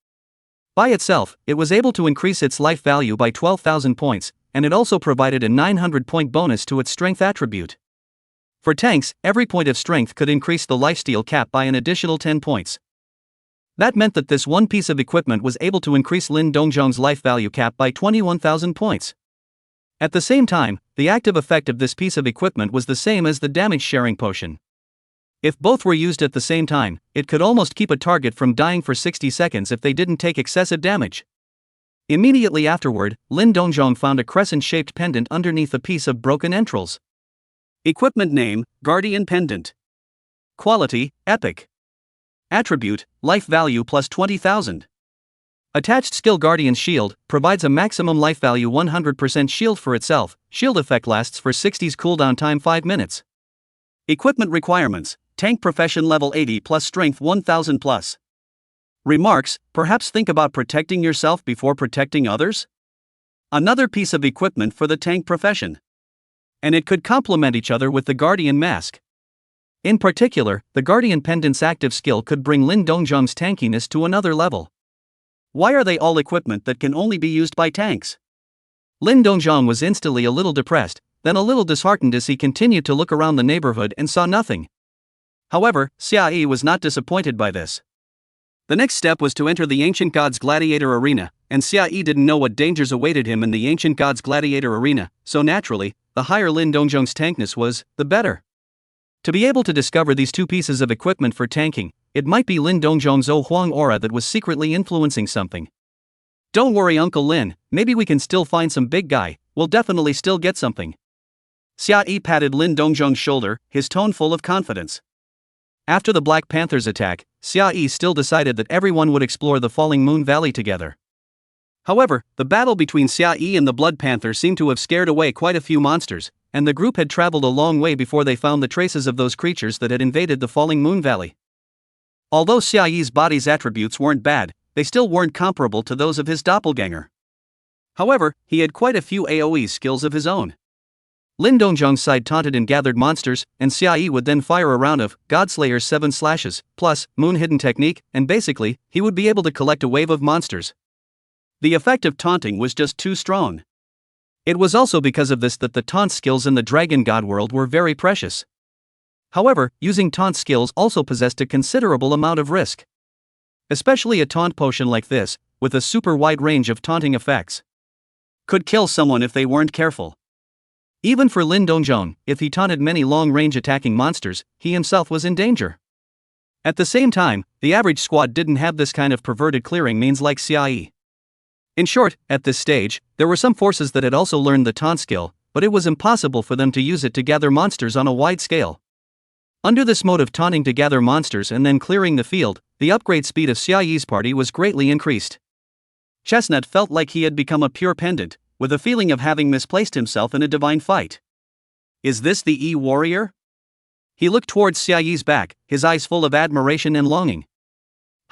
By itself, it was able to increase its life value by 12,000 points, and it also provided a 900-point bonus to its strength attribute. For tanks, every point of strength could increase the lifesteal cap by an additional 10 points. That meant that this one piece of equipment was able to increase Lin Dongjong's life value cap by 21,000 points. At the same time, the active effect of this piece of equipment was the same as the damage sharing potion. If both were used at the same time, it could almost keep a target from dying for 60 seconds if they didn't take excessive damage. Immediately afterward, Lin Dongjong found a crescent-shaped pendant underneath a piece of broken entrails. Equipment name: Guardian Pendant. Quality: Epic. Attribute: Life value plus 20,000. Attached skill: Guardian Shield, provides a maximum life value 100% shield for itself. Shield effect lasts for 60s, cooldown time 5 minutes. Equipment requirements: Tank Profession level 80 plus strength 1000 plus. Remarks: perhaps think about protecting yourself before protecting others? Another piece of equipment for the tank profession. And it could complement each other with the Guardian Mask. In particular, the Guardian Pendant's active skill could bring Lin Dongjong's tankiness to another level. Why are they all equipment that can only be used by tanks? Lin Dongjong was instantly a little depressed, then a little disheartened as he continued to look around the neighborhood and saw nothing. However, Xiaoyi was not disappointed by this. The next step was to enter the Ancient Gods Gladiator Arena, and Xiaoyi didn't know what dangers awaited him in the Ancient Gods Gladiator Arena, so naturally, the higher Lin Dongjong's tankness was, the better. To be able to discover these two pieces of equipment for tanking, it might be Lin Dongjong's Zhou Huang aura that was secretly influencing something. Don't worry, Uncle Lin, maybe we can still find some big guy, we'll definitely still get something. Xiaoyi patted Lin Dongjong's shoulder, his tone full of confidence. After the Black Panther's attack, Xiaoyi still decided that everyone would explore the Falling Moon Valley together. However, the battle between Xiaoyi and the Blood Panther seemed to have scared away quite a few monsters, and the group had traveled a long way before they found the traces of those creatures that had invaded the Falling Moon Valley. Although Xiaoyi's body's attributes weren't bad, they still weren't comparable to those of his doppelganger. However, he had quite a few AoE skills of his own. Lin Dongjong's side taunted and gathered monsters, and Xiaoyi would then fire a round of Godslayer's 7 slashes, plus Moon Hidden Technique, and basically, he would be able to collect a wave of monsters. The effect of taunting was just too strong. It was also because of this that the taunt skills in the Dragon God world were very precious. However, using taunt skills also possessed a considerable amount of risk. Especially a taunt potion like this, with a super wide range of taunting effects. Could kill someone if they weren't careful. Even for Lin Dongjong, if he taunted many long-range attacking monsters, he himself was in danger. At the same time, the average squad didn't have this kind of perverted clearing means like Xiaoyi. In short, at this stage, there were some forces that had also learned the taunt skill, but it was impossible for them to use it to gather monsters on a wide scale. Under this mode of taunting to gather monsters and then clearing the field, the upgrade speed of Xiaoyi's party was greatly increased. Chestnut felt like he had become a pure pendant, with a feeling of having misplaced himself in a divine fight. Is this the E-warrior? He looked towards Xiaoyi's back, his eyes full of admiration and longing.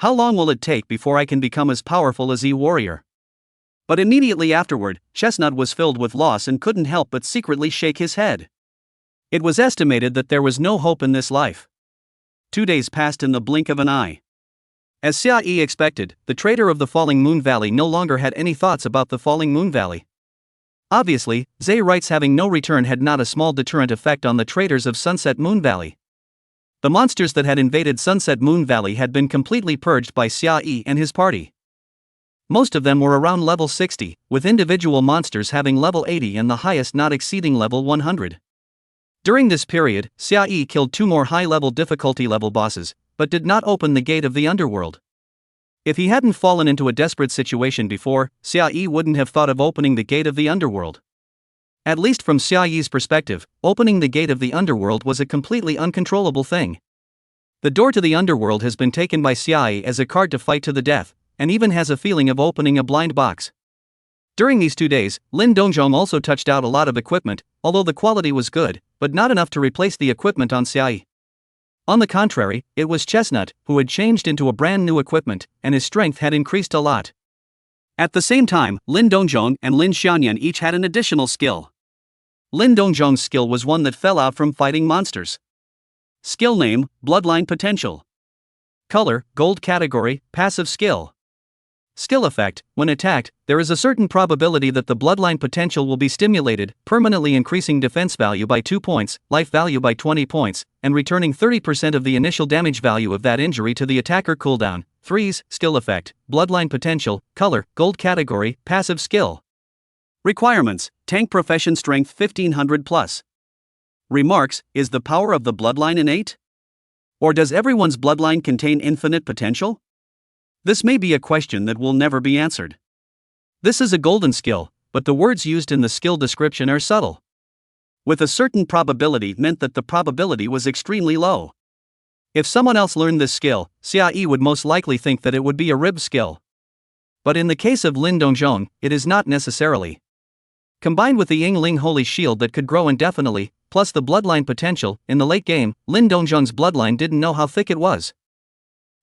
How long will it take before I can become as powerful as E-warrior? But immediately afterward, Chestnut was filled with loss and couldn't help but secretly shake his head. It was estimated that there was no hope in this life. 2 days passed in the blink of an eye. As Xiaoyi expected, the trader of the Falling Moon Valley no longer had any thoughts about the Falling Moon Valley. Obviously, Zay Wright's having no return had not a small deterrent effect on the traders of Sunset Moon Valley. The monsters that had invaded Sunset Moon Valley had been completely purged by Xiaoyi and his party. Most of them were around level 60, with individual monsters having level 80 and the highest not exceeding level 100. During this period, Xiaoyi killed 2 more high-level difficulty level bosses, but did not open the gate of the underworld. If he hadn't fallen into a desperate situation before, Xiaoyi wouldn't have thought of opening the gate of the underworld. At least from Xiaoyi's perspective, opening the gate of the underworld was a completely uncontrollable thing. The door to the underworld has been taken by Xiaoyi as a card to fight to the death, and even has a feeling of opening a blind box. During these 2 days, Lin Dongzhong also touched out a lot of equipment, although the quality was good, but not enough to replace the equipment on Xiaoyi. On the contrary, it was Chestnut, who had changed into a brand new equipment, and his strength had increased a lot. At the same time, Lin Dongzhong and Lin Xianyan each had an additional skill. Lin Dongzhong's skill was one that fell out from fighting monsters. Skill name, Bloodline Potential. Color, Gold category, passive skill. Skill effect, when attacked, there is a certain probability that the bloodline potential will be stimulated, permanently increasing defense value by 2 points, life value by 20 points, and returning 30% of the initial damage value of that injury to the attacker cooldown. Freeze, skill effect, bloodline potential, color, gold category, passive skill. Requirements, tank profession strength 1500 plus. Remarks, is the power of the bloodline innate? Or does everyone's bloodline contain infinite potential? This may be a question that will never be answered. This is a golden skill, but the words used in the skill description are subtle. With a certain probability meant that the probability was extremely low. If someone else learned this skill, Xiaoyi would most likely think that it would be a rib skill. But in the case of Lin Dongzhong, it is not necessarily. Combined with the Yingling Holy Shield that could grow indefinitely, plus the bloodline potential, in the late game, Lin Dongzhong's bloodline didn't know how thick it was.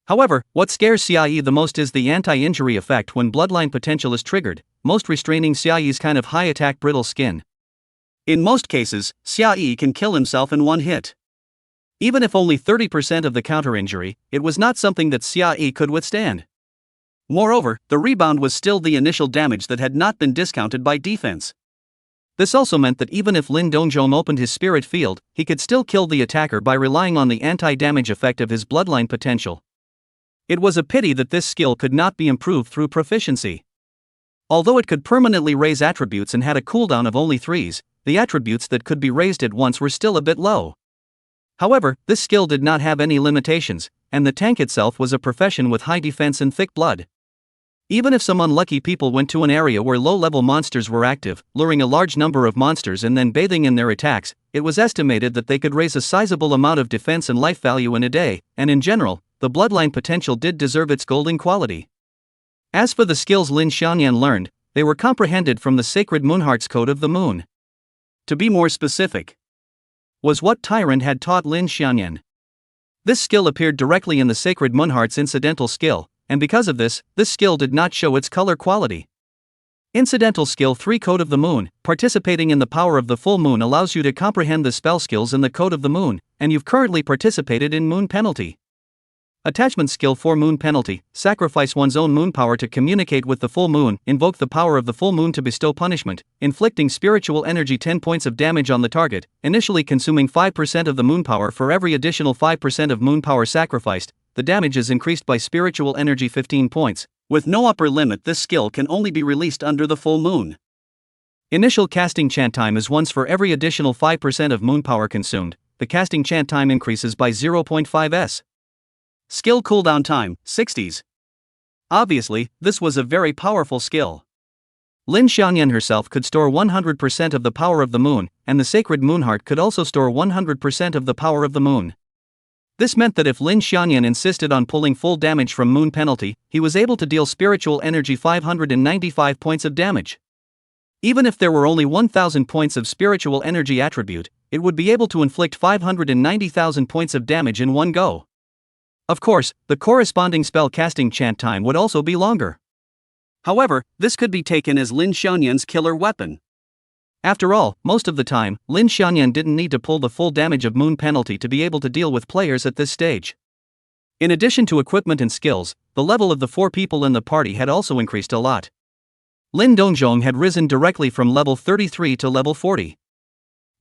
However, what scares Xiaoyi the most is the anti-injury effect when bloodline potential is triggered, most restraining Xiaoyi's kind of high-attack brittle skin. In most cases, Xiaoyi can kill himself in one hit. Even if only 30% of the counter-injury, it was not something that Xiaoyi could withstand. Moreover, the rebound was still the initial damage that had not been discounted by defense. This also meant that even if Lin Dongzhong opened his spirit field, he could still kill the attacker by relying on the anti-damage effect of his bloodline potential. It was a pity that this skill could not be improved through proficiency. Although it could permanently raise attributes and had a cooldown of only 3s, the attributes that could be raised at once were still a bit low. However, this skill did not have any limitations, and the tank itself was a profession with high defense and thick blood. Even if some unlucky people went to an area where low-level monsters were active, luring a large number of monsters and then bathing in their attacks, it was estimated that they could raise a sizable amount of defense and life value in a day, and in general, the bloodline potential did deserve its golden quality. As for the skills Lin Xianyan learned, they were comprehended from the sacred Moonheart's Code of the Moon. To be more specific, was what Tyrant had taught Lin Xianyan. This skill appeared directly in the sacred Moonheart's incidental skill, and because of this skill did not show its color quality. Incidental Skill 3 Code of the Moon. Participating in the power of the full moon allows you to comprehend the spell skills in the Code of the Moon, and you've currently participated in Moon Penalty. Attachment Skill 4 Moon Penalty. Sacrifice one's own moon power to communicate with the full moon. Invoke the power of the full moon to bestow punishment, inflicting spiritual energy 10 points of damage on the target, initially consuming 5% of the moon power for every additional 5% of moon power sacrificed. The damage is increased by spiritual energy 15 points. With no upper limit, this skill can only be released under the full moon. Initial casting chant time is once for every additional 5% of moon power consumed. The casting chant time increases by 0.5s. Skill cooldown time, 60s. Obviously, this was a very powerful skill. Lin Xianyan herself could store 100% of the power of the moon, and the sacred Moonheart could also store 100% of the power of the moon. This meant that if Lin Xianyan insisted on pulling full damage from Moon Penalty, he was able to deal spiritual energy 595 points of damage. Even if there were only 1,000 points of spiritual energy attribute, it would be able to inflict 590,000 points of damage in one go. Of course, the corresponding spell casting chant time would also be longer. However, this could be taken as Lin Xianyan's killer weapon. After all, most of the time, Lin Xianyan didn't need to pull the full damage of Moon Penalty to be able to deal with players at this stage. In addition to equipment and skills, the level of the 4 people in the party had also increased a lot. Lin Dongzhong had risen directly from level 33 to level 40.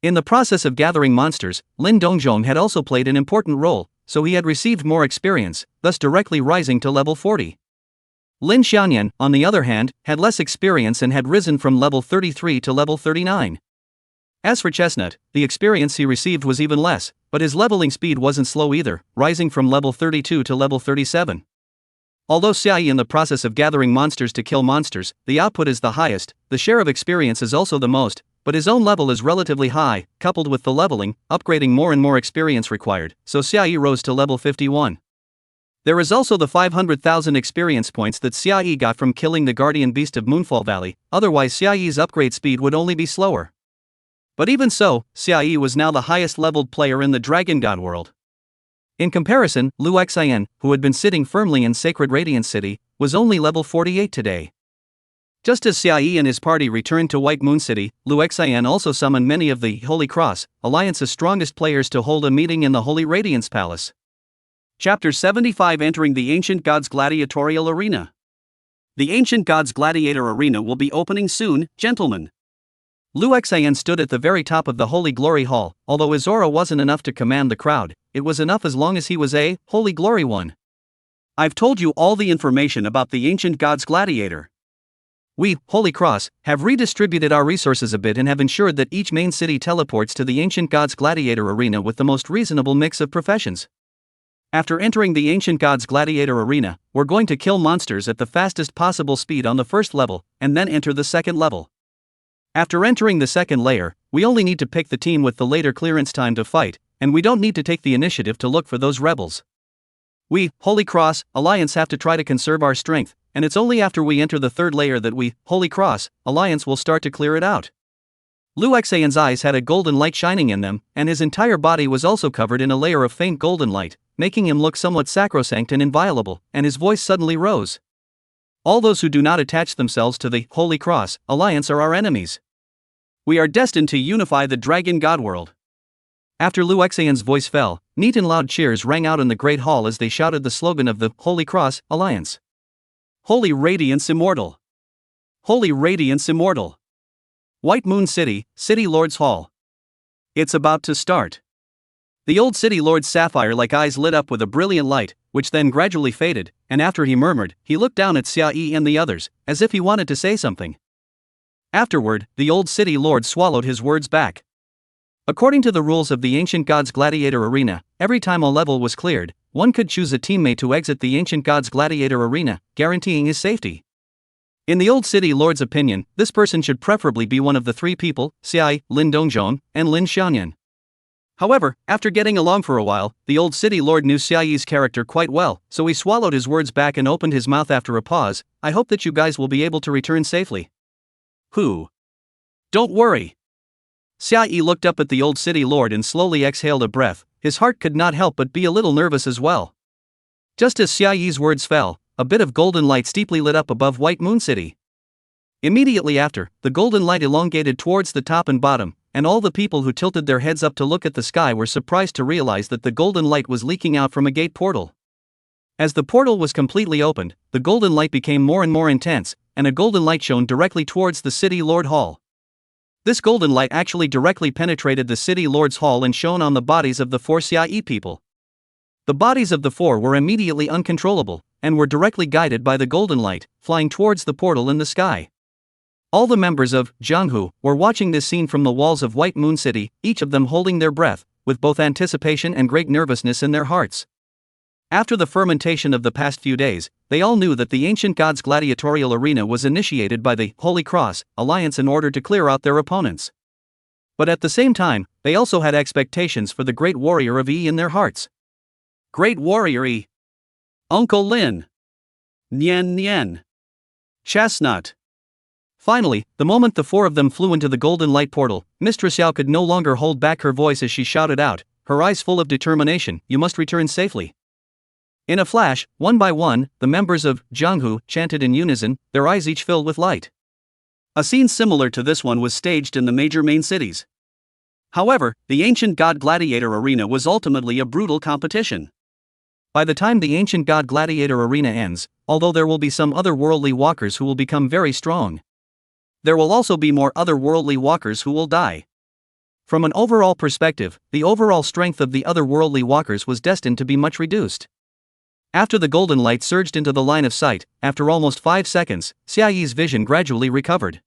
In the process of gathering monsters, Lin Dongzhong had also played an important role, so he had received more experience, thus directly rising to level 40. Lin Xianyan, on the other hand, had less experience and had risen from level 33 to level 39. As for Chestnut, the experience he received was even less, but his leveling speed wasn't slow either, rising from level 32 to level 37. Although Xiaoyi in the process of gathering monsters to kill monsters, the output is the highest, the share of experience is also the most, but his own level is relatively high, coupled with the leveling, upgrading more and more experience required, so Xiaoyi rose to level 51. There is also the 500,000 experience points that Xiaoyi got from killing the guardian beast of Moonfall Valley, otherwise Xiaoyi's upgrade speed would only be slower. But even so, Xiaoyi was now the highest leveled player in the Dragon God world. In comparison, Lu Xian, who had been sitting firmly in Sacred Radiance City, was only level 48 today. Just as Xiaoyi and his party returned to White Moon City, Lu Xian also summoned many of the Holy Cross Alliance's strongest players to hold a meeting in the Holy Radiance Palace. Chapter 75 Entering the Ancient Gods Gladiatorial Arena. The Ancient Gods Gladiator Arena will be opening soon, gentlemen. Lu Xian stood at the very top of the Holy Glory Hall. Although his aura wasn't enough to command the crowd, it was enough as long as he was a Holy Glory one. I've told you all the information about the Ancient Gods Gladiator. We, Holy Cross, have redistributed our resources a bit and have ensured that each main city teleports to the Ancient Gods Gladiator Arena with the most reasonable mix of professions. After entering the Ancient Gods Gladiator Arena, we're going to kill monsters at the fastest possible speed on the first level, and then enter the second level. After entering the second layer, we only need to pick the team with the later clearance time to fight, and we don't need to take the initiative to look for those rebels. We, Holy Cross Alliance, have to try to conserve our strength, and it's only after we enter the third layer that we, Holy Cross Alliance, will start to clear it out. Lu Xian's eyes had a golden light shining in them, and his entire body was also covered in a layer of faint golden light, making him look somewhat sacrosanct and inviolable, and his voice suddenly rose. All those who do not attach themselves to the Holy Cross Alliance are our enemies. We are destined to unify the Dragon God world. After Lu Xian's voice fell, neat and loud cheers rang out in the Great Hall as they shouted the slogan of the Holy Cross Alliance. Holy Radiance Immortal! Holy Radiance Immortal! White Moon City, City Lord's Hall. It's about to start. The old City Lord's sapphire-like eyes lit up with a brilliant light, which then gradually faded, and after he murmured, he looked down at Xiaoyi and the others, as if he wanted to say something. Afterward, the old City Lord swallowed his words back. According to the rules of the Ancient Gods Gladiator Arena, every time a level was cleared, one could choose a teammate to exit the Ancient Gods Gladiator Arena, guaranteeing his safety. In the old City Lord's opinion, this person should preferably be one of the 3 people, Xiaoyi, Lin Dongzhong, and Lin Xianyan. However, after getting along for a while, the old City Lord knew Xiaoyi's character quite well, so he swallowed his words back and opened his mouth after a pause. I hope that you guys will be able to return safely. Who? Don't worry. Xiaoyi looked up at the old City Lord and slowly exhaled a breath. His heart could not help but be a little nervous as well. Just as Xiaoyi's words fell, a bit of golden light steeply lit up above White Moon City. Immediately after, the golden light elongated towards the top and bottom, and all the people who tilted their heads up to look at the sky were surprised to realize that the golden light was leaking out from a gate portal. As the portal was completely opened, the golden light became more and more intense, and a golden light shone directly towards the City Lord Hall. This golden light actually directly penetrated the City Lord's Hall and shone on the bodies of the 4 Xiaoyi people. The bodies of the 4 were immediately uncontrollable, and were directly guided by the golden light, flying towards the portal in the sky. All the members of Jianghu were watching this scene from the walls of White Moon City, each of them holding their breath, with both anticipation and great nervousness in their hearts. After the fermentation of the past few days, they all knew that the Ancient Gods Gladiatorial Arena was initiated by the Holy Cross Alliance in order to clear out their opponents. But at the same time, they also had expectations for the great warrior of Yi in their hearts. Great Warrior E. Uncle Lin. Nyen Nyen. Chestnut. Finally, the moment the four of them flew into the golden light portal, Mistress Yao could no longer hold back her voice as she shouted out, her eyes full of determination, "You must return safely." In a flash, one by one, the members of Jianghu chanted in unison, their eyes each filled with light. A scene similar to this one was staged in the major main cities. However, the ancient god Gladiator Arena was ultimately a brutal competition. By the time the ancient god Gladiator Arena ends, although there will be some otherworldly walkers who will become very strong, there will also be more otherworldly walkers who will die. From an overall perspective, the overall strength of the otherworldly walkers was destined to be much reduced. After the golden light surged into the line of sight, after almost 5 seconds, Xia Yi's vision gradually recovered.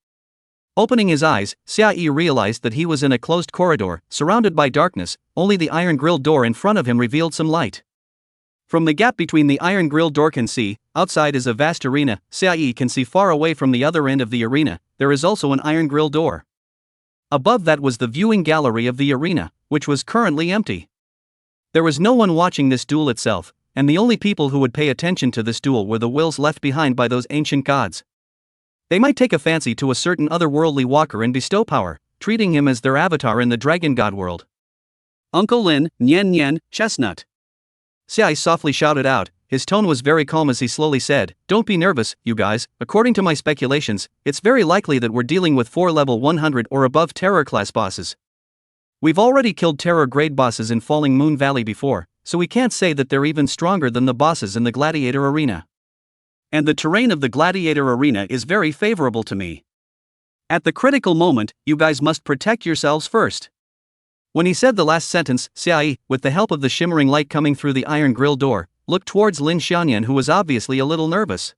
Opening his eyes, Xia Yi realized that he was in a closed corridor, surrounded by darkness. Only the iron-grilled door in front of him revealed some light. From the gap between the iron-grilled door can see, outside is a vast arena. Xia Yi can see far away from the other end of the arena, there is also an iron-grilled door. Above that was the viewing gallery of the arena, which was currently empty. There was no one watching this duel itself, and the only people who would pay attention to this duel were the wills left behind by those ancient gods. They might take a fancy to a certain otherworldly walker and bestow power, treating him as their avatar in the dragon god world. Uncle Lin, Nyen Nyen, Chestnut. Xia softly shouted out. His tone was very calm as he slowly said, "Don't be nervous, you guys. According to my speculations, it's very likely that we're dealing with 4 level 100 or above terror class bosses. We've already killed terror grade bosses in Falling Moon Valley before, so we can't say that they're even stronger than the bosses in the Gladiator Arena. And the terrain of the Gladiator Arena is very favorable to me. At the critical moment, you guys must protect yourselves first." When he said the last sentence, Xia Yi, with the help of the shimmering light coming through the iron grill door, looked towards Lin Xianyan, who was obviously a little nervous.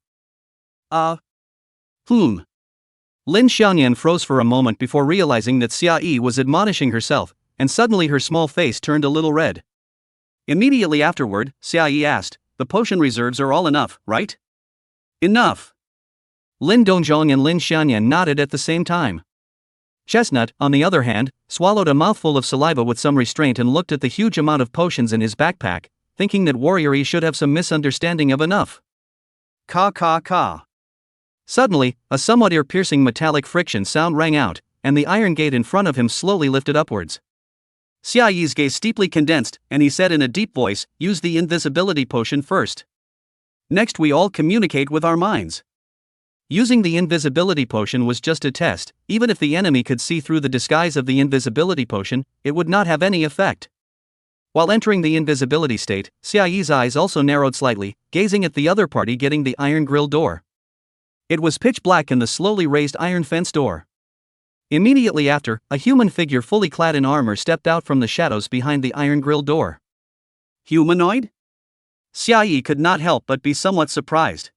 Lin Xianyan froze for a moment before realizing that Xia Yi was admonishing herself, and suddenly her small face turned a little red. Immediately afterward, Xia Yi asked, "The potion reserves are all enough, right?" "Enough." Lin Dongzhong and Lin Xianyan nodded at the same time. Chestnut, on the other hand, swallowed a mouthful of saliva with some restraint and looked at the huge amount of potions in his backpack, thinking that Warrior E should have some misunderstanding of enough. Ka. Suddenly, a somewhat ear-piercing metallic friction sound rang out, and the iron gate in front of him slowly lifted upwards. Xia Yi's gaze steeply condensed, and he said in a deep voice, "Use the invisibility potion first. Next we all communicate with our minds." Using the invisibility potion was just a test. Even if the enemy could see through the disguise of the invisibility potion, it would not have any effect. While entering the invisibility state, Xia Yi's eyes also narrowed slightly, gazing at the other party getting the iron grill door. It was pitch black in the slowly raised iron fence door. Immediately after, a human figure fully clad in armor stepped out from the shadows behind the iron grill door. Humanoid? Xia Yi could not help but be somewhat surprised.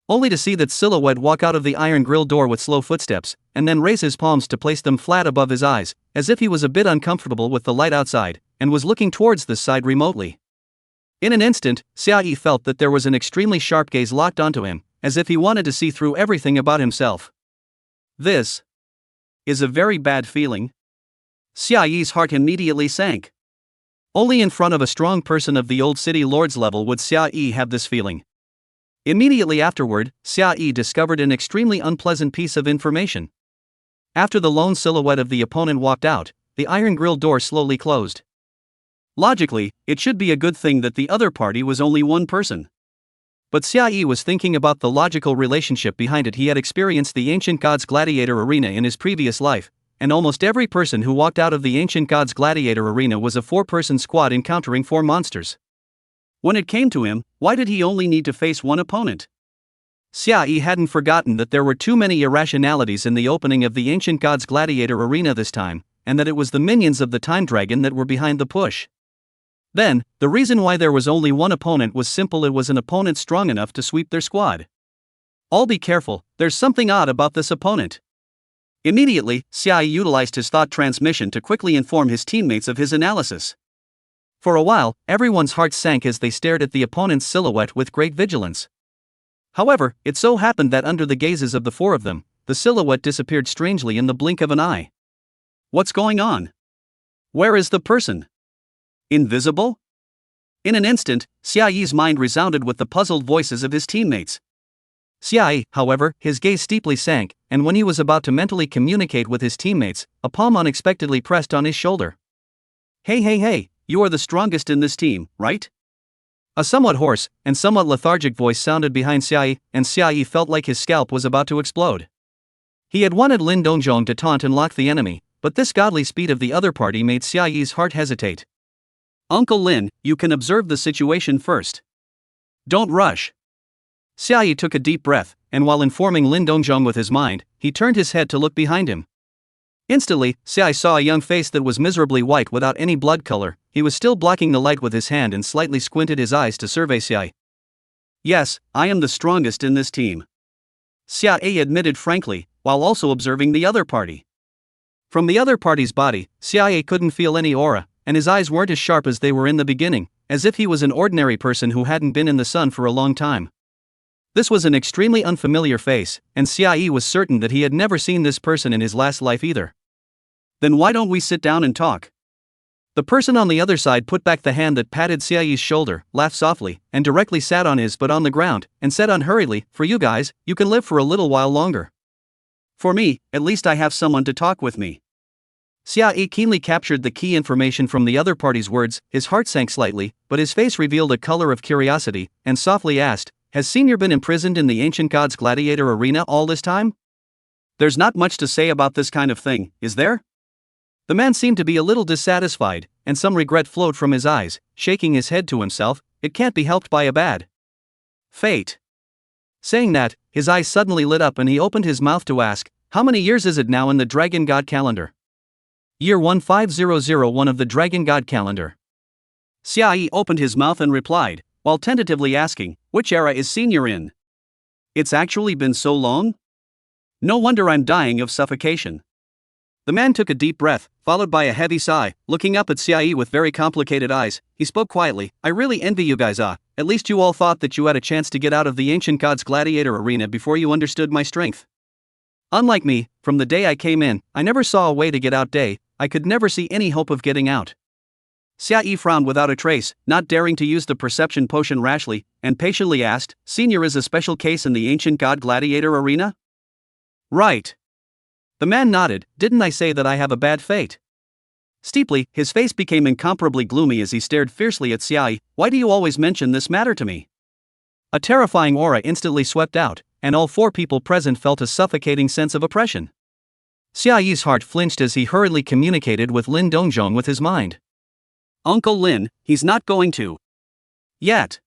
Only to see that silhouette walk out of the iron grill door with slow footsteps, and then raise his palms to place them flat above his eyes, as if he was a bit uncomfortable with the light outside, and was looking towards this side remotely. In an instant, Xia Yi felt that there was an extremely sharp gaze locked onto him, as if he wanted to see through everything about himself. This is a very bad feeling. Xia Yi's heart immediately sank. Only in front of a strong person of the old city lord's level would Xia Yi have this feeling. Immediately afterward, Xia Yi discovered an extremely unpleasant piece of information. After the lone silhouette of the opponent walked out, the iron grill door slowly closed. Logically, it should be a good thing that the other party was only one person. But Xia Yi was thinking about the logical relationship behind it. He had experienced the Ancient Gods Gladiator Arena in his previous life, and almost every person who walked out of the Ancient Gods Gladiator Arena was a 4-person squad encountering 4 monsters. When it came to him, why did he only need to face one opponent? Xia Yi hadn't forgotten that there were too many irrationalities in the opening of the Ancient Gods Gladiator Arena this time, and that it was the minions of the Time Dragon that were behind the push. Then, the reason why there was only one opponent was simple: it was an opponent strong enough to sweep their squad. All be careful, there's something odd about this opponent. Immediately, Xia Yi utilized his thought transmission to quickly inform his teammates of his analysis. For a while, everyone's hearts sank as they stared at the opponent's silhouette with great vigilance. However, it so happened that under the gazes of the 4 of them, the silhouette disappeared strangely in the blink of an eye. What's going on? Where is the person? Invisible? In an instant, Xiaoyi's mind resounded with the puzzled voices of his teammates. Xiaoyi, however, his gaze steeply sank, and when he was about to mentally communicate with his teammates, a palm unexpectedly pressed on his shoulder. Hey, you are the strongest in this team, right? A somewhat hoarse and somewhat lethargic voice sounded behind Xiaoyi, and Xiaoyi felt like his scalp was about to explode. He had wanted Lin Dongzhong to taunt and lock the enemy, but this godly speed of the other party made Xiaoyi's heart hesitate. Uncle Lin, you can observe the situation first. Don't rush. Xiaoyi took a deep breath, and while informing Lin Dongzhong with his mind, he turned his head to look behind him. Instantly, Xiaoyi saw a young face that was miserably white without any blood color. He was still blocking the light with his hand and slightly squinted his eyes to survey Xiaoyi. Yes, I am the strongest in this team. Xiaoyi admitted frankly, while also observing the other party. From the other party's body, Xiaoyi couldn't feel any aura, and his eyes weren't as sharp as they were in the beginning, as if he was an ordinary person who hadn't been in the sun for a long time. This was an extremely unfamiliar face, and Xiaoyi was certain that he had never seen this person in his last life either. Then why don't we sit down and talk? The person on the other side put back the hand that patted Xiaoyi's shoulder, laughed softly, and directly sat on his butt on the ground, and said unhurriedly, "For you guys, you can live for a little while longer. For me, at least I have someone to talk with me." Xiaoyi keenly captured the key information from the other party's words. His heart sank slightly, but his face revealed a color of curiosity, and softly asked, "Has Senior been imprisoned in the ancient god's Gladiator Arena all this time?" "There's not much to say about this kind of thing, is there?" The man seemed to be a little dissatisfied, and some regret flowed from his eyes, shaking his head to himself. "It can't be helped by a bad fate." Saying that, his eyes suddenly lit up and he opened his mouth to ask, "How many years is it now in the Dragon God calendar?" "Year 15001 of the Dragon God calendar." Xiaoyi opened his mouth and replied, while tentatively asking, "Which era is Senior in?" "It's actually been so long? No wonder I'm dying of suffocation." The man took a deep breath, followed by a heavy sigh. Looking up at Xiaoyi with very complicated eyes, he spoke quietly, "I really envy you guys. At least you all thought that you had a chance to get out of the ancient god's Gladiator Arena before you understood my strength. Unlike me, from the day I came in, I never saw a way to get out. I could never see any hope of getting out." Xiaoyi frowned without a trace, not daring to use the perception potion rashly, and patiently asked, "Senior is a special case in the ancient god Gladiator Arena?" "Right." The man nodded. "Didn't I say that I have a bad fate?" Steeply, his face became incomparably gloomy as he stared fiercely at Xiaoyi. "Why do you always mention this matter to me?" A terrifying aura instantly swept out, and all four people present felt a suffocating sense of oppression. Xiaoyi's heart flinched as he hurriedly communicated with Lin Dongzhong with his mind. "Uncle Lin, he's not going to. Yet."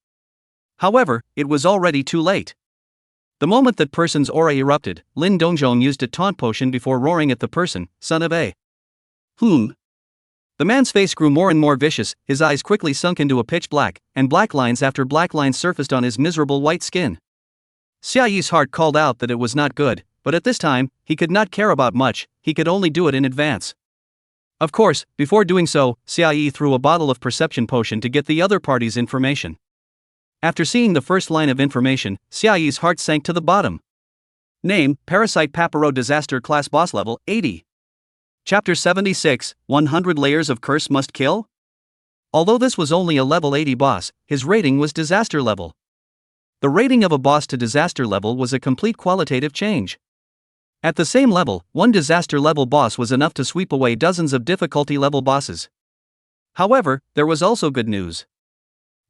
However, it was already too late. The moment that person's aura erupted, Lin Dongzhong used a taunt potion before roaring at the person, "Son of a whom?" The man's face grew more and more vicious, his eyes quickly sunk into a pitch black, and black lines after black lines surfaced on his miserable white skin. Xiaoyi's heart called out that it was not good, but at this time, he could not care about much, he could only do it in advance. Of course, before doing so, Xiaoyi threw a bottle of perception potion to get the other party's information. After seeing the first line of information, Xiaoyi's heart sank to the bottom. Name, Parasite Papero Disaster Class Boss Level, 80. Chapter 76, 100 Layers of Curse Must Kill? Although this was only a level 80 boss, his rating was disaster level. The rating of a boss to disaster level was a complete qualitative change. At the same level, one disaster level boss was enough to sweep away dozens of difficulty level bosses. However, there was also good news.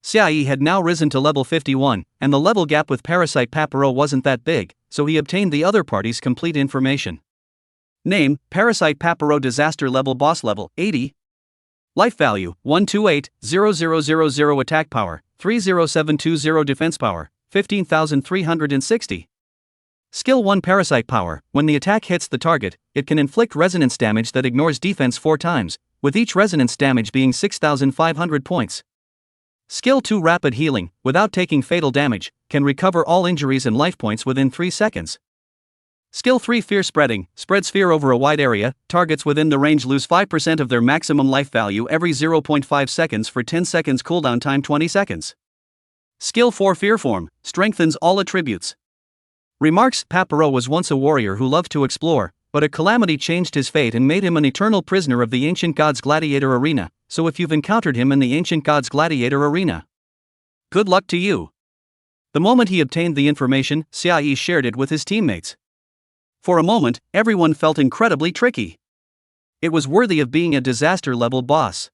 Xiaoyi had now risen to level 51, and the level gap with Parasite Papero wasn't that big, so he obtained the other party's complete information. Name, Parasite Papero Disaster Level Boss Level, 80. Life Value, 128,0000 Attack Power, 30720 Defense Power, 15,360. Skill 1 Parasite Power. When the attack hits the target, it can inflict resonance damage that ignores defense 4 times, with each resonance damage being 6,500 points. Skill 2 Rapid Healing. Without taking fatal damage, can recover all injuries and life points within 3 seconds. Skill 3 Fear Spreading. Spreads fear over a wide area. Targets within the range lose 5% of their maximum life value every 0.5 seconds for 10 seconds cooldown time 20 seconds. Skill 4 Fear Form. Strengthens all attributes. Remarks, Papero was once a warrior who loved to explore, But a calamity changed his fate and made him an eternal prisoner of the Ancient Gods Gladiator Arena, so if you've encountered him in the Ancient Gods Gladiator Arena, good luck to you. The moment he obtained the information, Xiaoyi shared it with his teammates. For a moment, everyone felt incredibly tricky. It was worthy of being a disaster-level boss.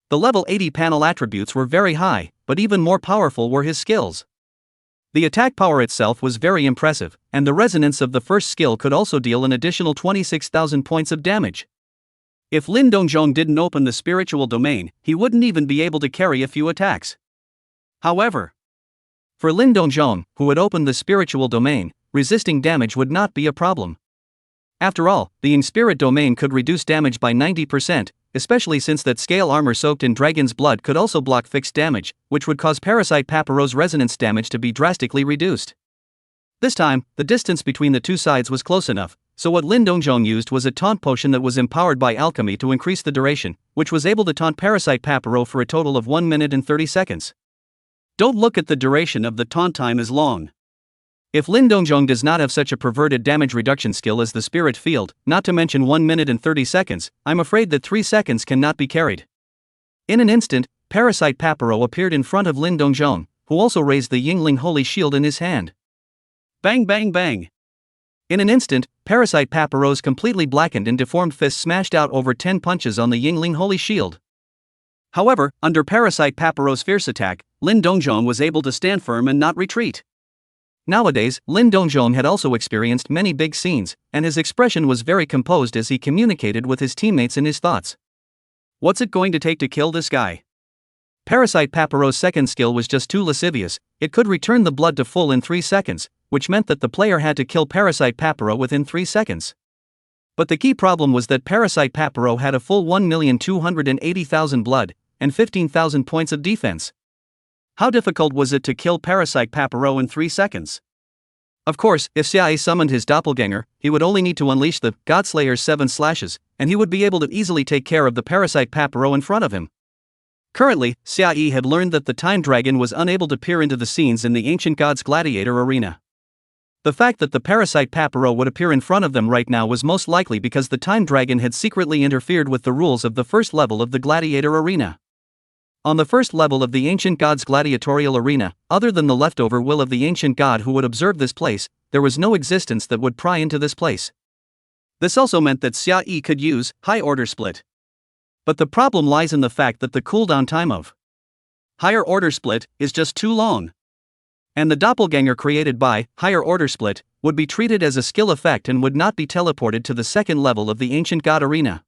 The level 80 panel attributes were very high, but even more powerful were his skills. The attack power itself was very impressive, and the resonance of the first skill could also deal an additional 26,000 points of damage. If Lin Dongzhong didn't open the spiritual domain, he wouldn't even be able to carry a few attacks. However, for Lin Dongzhong, who had opened the spiritual domain, resisting damage would not be a problem. After all, the in-spirit domain could reduce damage by 90%, especially since that scale armor soaked in dragon's blood could also block fixed damage, which would cause Parasite Paparo's resonance damage to be drastically reduced. This time, the distance between the two sides was close enough, so what Lin Dongzhong used was a taunt potion that was empowered by alchemy to increase the duration, which was able to taunt Parasite Paparo for a total of 1 minute and 30 seconds. Don't look at the duration of the taunt time as long. If Lin Dongzhong does not have such a perverted damage reduction skill as the Spirit Field, not to mention 1 minute and 30 seconds, I'm afraid that 3 seconds cannot be carried. In an instant, Parasite Paparo appeared in front of Lin Dongzhong, who also raised the Yingling Holy Shield in his hand. Bang bang bang! In an instant, Parasite Paparo's completely blackened and deformed fist smashed out over 10 punches on the Yingling Holy Shield. However, under Parasite Paparo's fierce attack, Lin Dongzhong was able to stand firm and not retreat. Nowadays, Lin Dongzhong had also experienced many big scenes, and his expression was very composed as he communicated with his teammates in his thoughts. What's it going to take to kill this guy? Parasite Paparo's second skill was just too lascivious. It could return the blood to full in 3 seconds, which meant that the player had to kill Parasite Paparo within 3 seconds. But the key problem was that Parasite Paparo had a full 1,280,000 blood, and 15,000 points of defense. How difficult was it to kill Parasite Paparo in 3 seconds? Of course, if Xiaoyi summoned his doppelganger, he would only need to unleash the Godslayer's 7 slashes, and he would be able to easily take care of the Parasite Paparo in front of him. Currently, Xiaoyi had learned that the Time Dragon was unable to peer into the scenes in the Ancient Gods Gladiator Arena. The fact that the Parasite Paparo would appear in front of them right now was most likely because the Time Dragon had secretly interfered with the rules of the first level of the Gladiator Arena. On the first level of the Ancient Gods Gladiatorial Arena, other than the leftover will of the Ancient God who would observe this place, there was no existence that would pry into this place. This also meant that Xiaoyi could use High Order Split. But the problem lies in the fact that the cooldown time of Higher Order Split is just too long. And the doppelganger created by Higher Order Split would be treated as a skill effect and would not be teleported to the second level of the Ancient God Arena.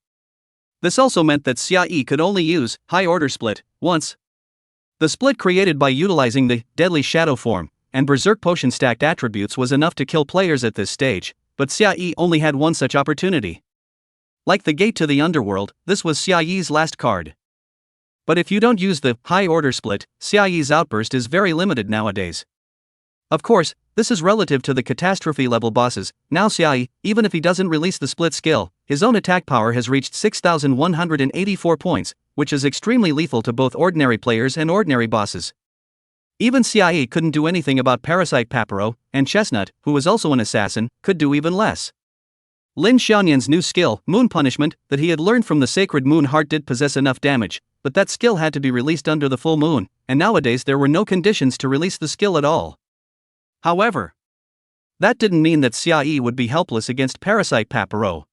This also meant that Xiaoyi could only use High Order Split once. The split created by utilizing the Deadly Shadow form and Berserk Potion stacked attributes was enough to kill players at this stage, but Xiaoyi only had one such opportunity. Like the Gate to the Underworld, this was Xiaoyi's last card. But if you don't use the High Order Split, Xiaoyi's outburst is very limited nowadays. Of course, this is relative to the catastrophe level bosses. Now Xiaoyi, even if he doesn't release the split skill, his own attack power has reached 6,184 points, which is extremely lethal to both ordinary players and ordinary bosses. Even Xiaoyi couldn't do anything about Parasite Paparo, and Chestnut, who was also an assassin, could do even less. Lin Xiaoyan's new skill, Moon Punishment, that he had learned from the Sacred Moon Heart did possess enough damage, but that skill had to be released under the full moon, and nowadays there were no conditions to release the skill at all. However, that didn't mean that Xiaoyi would be helpless against Parasite Paparo.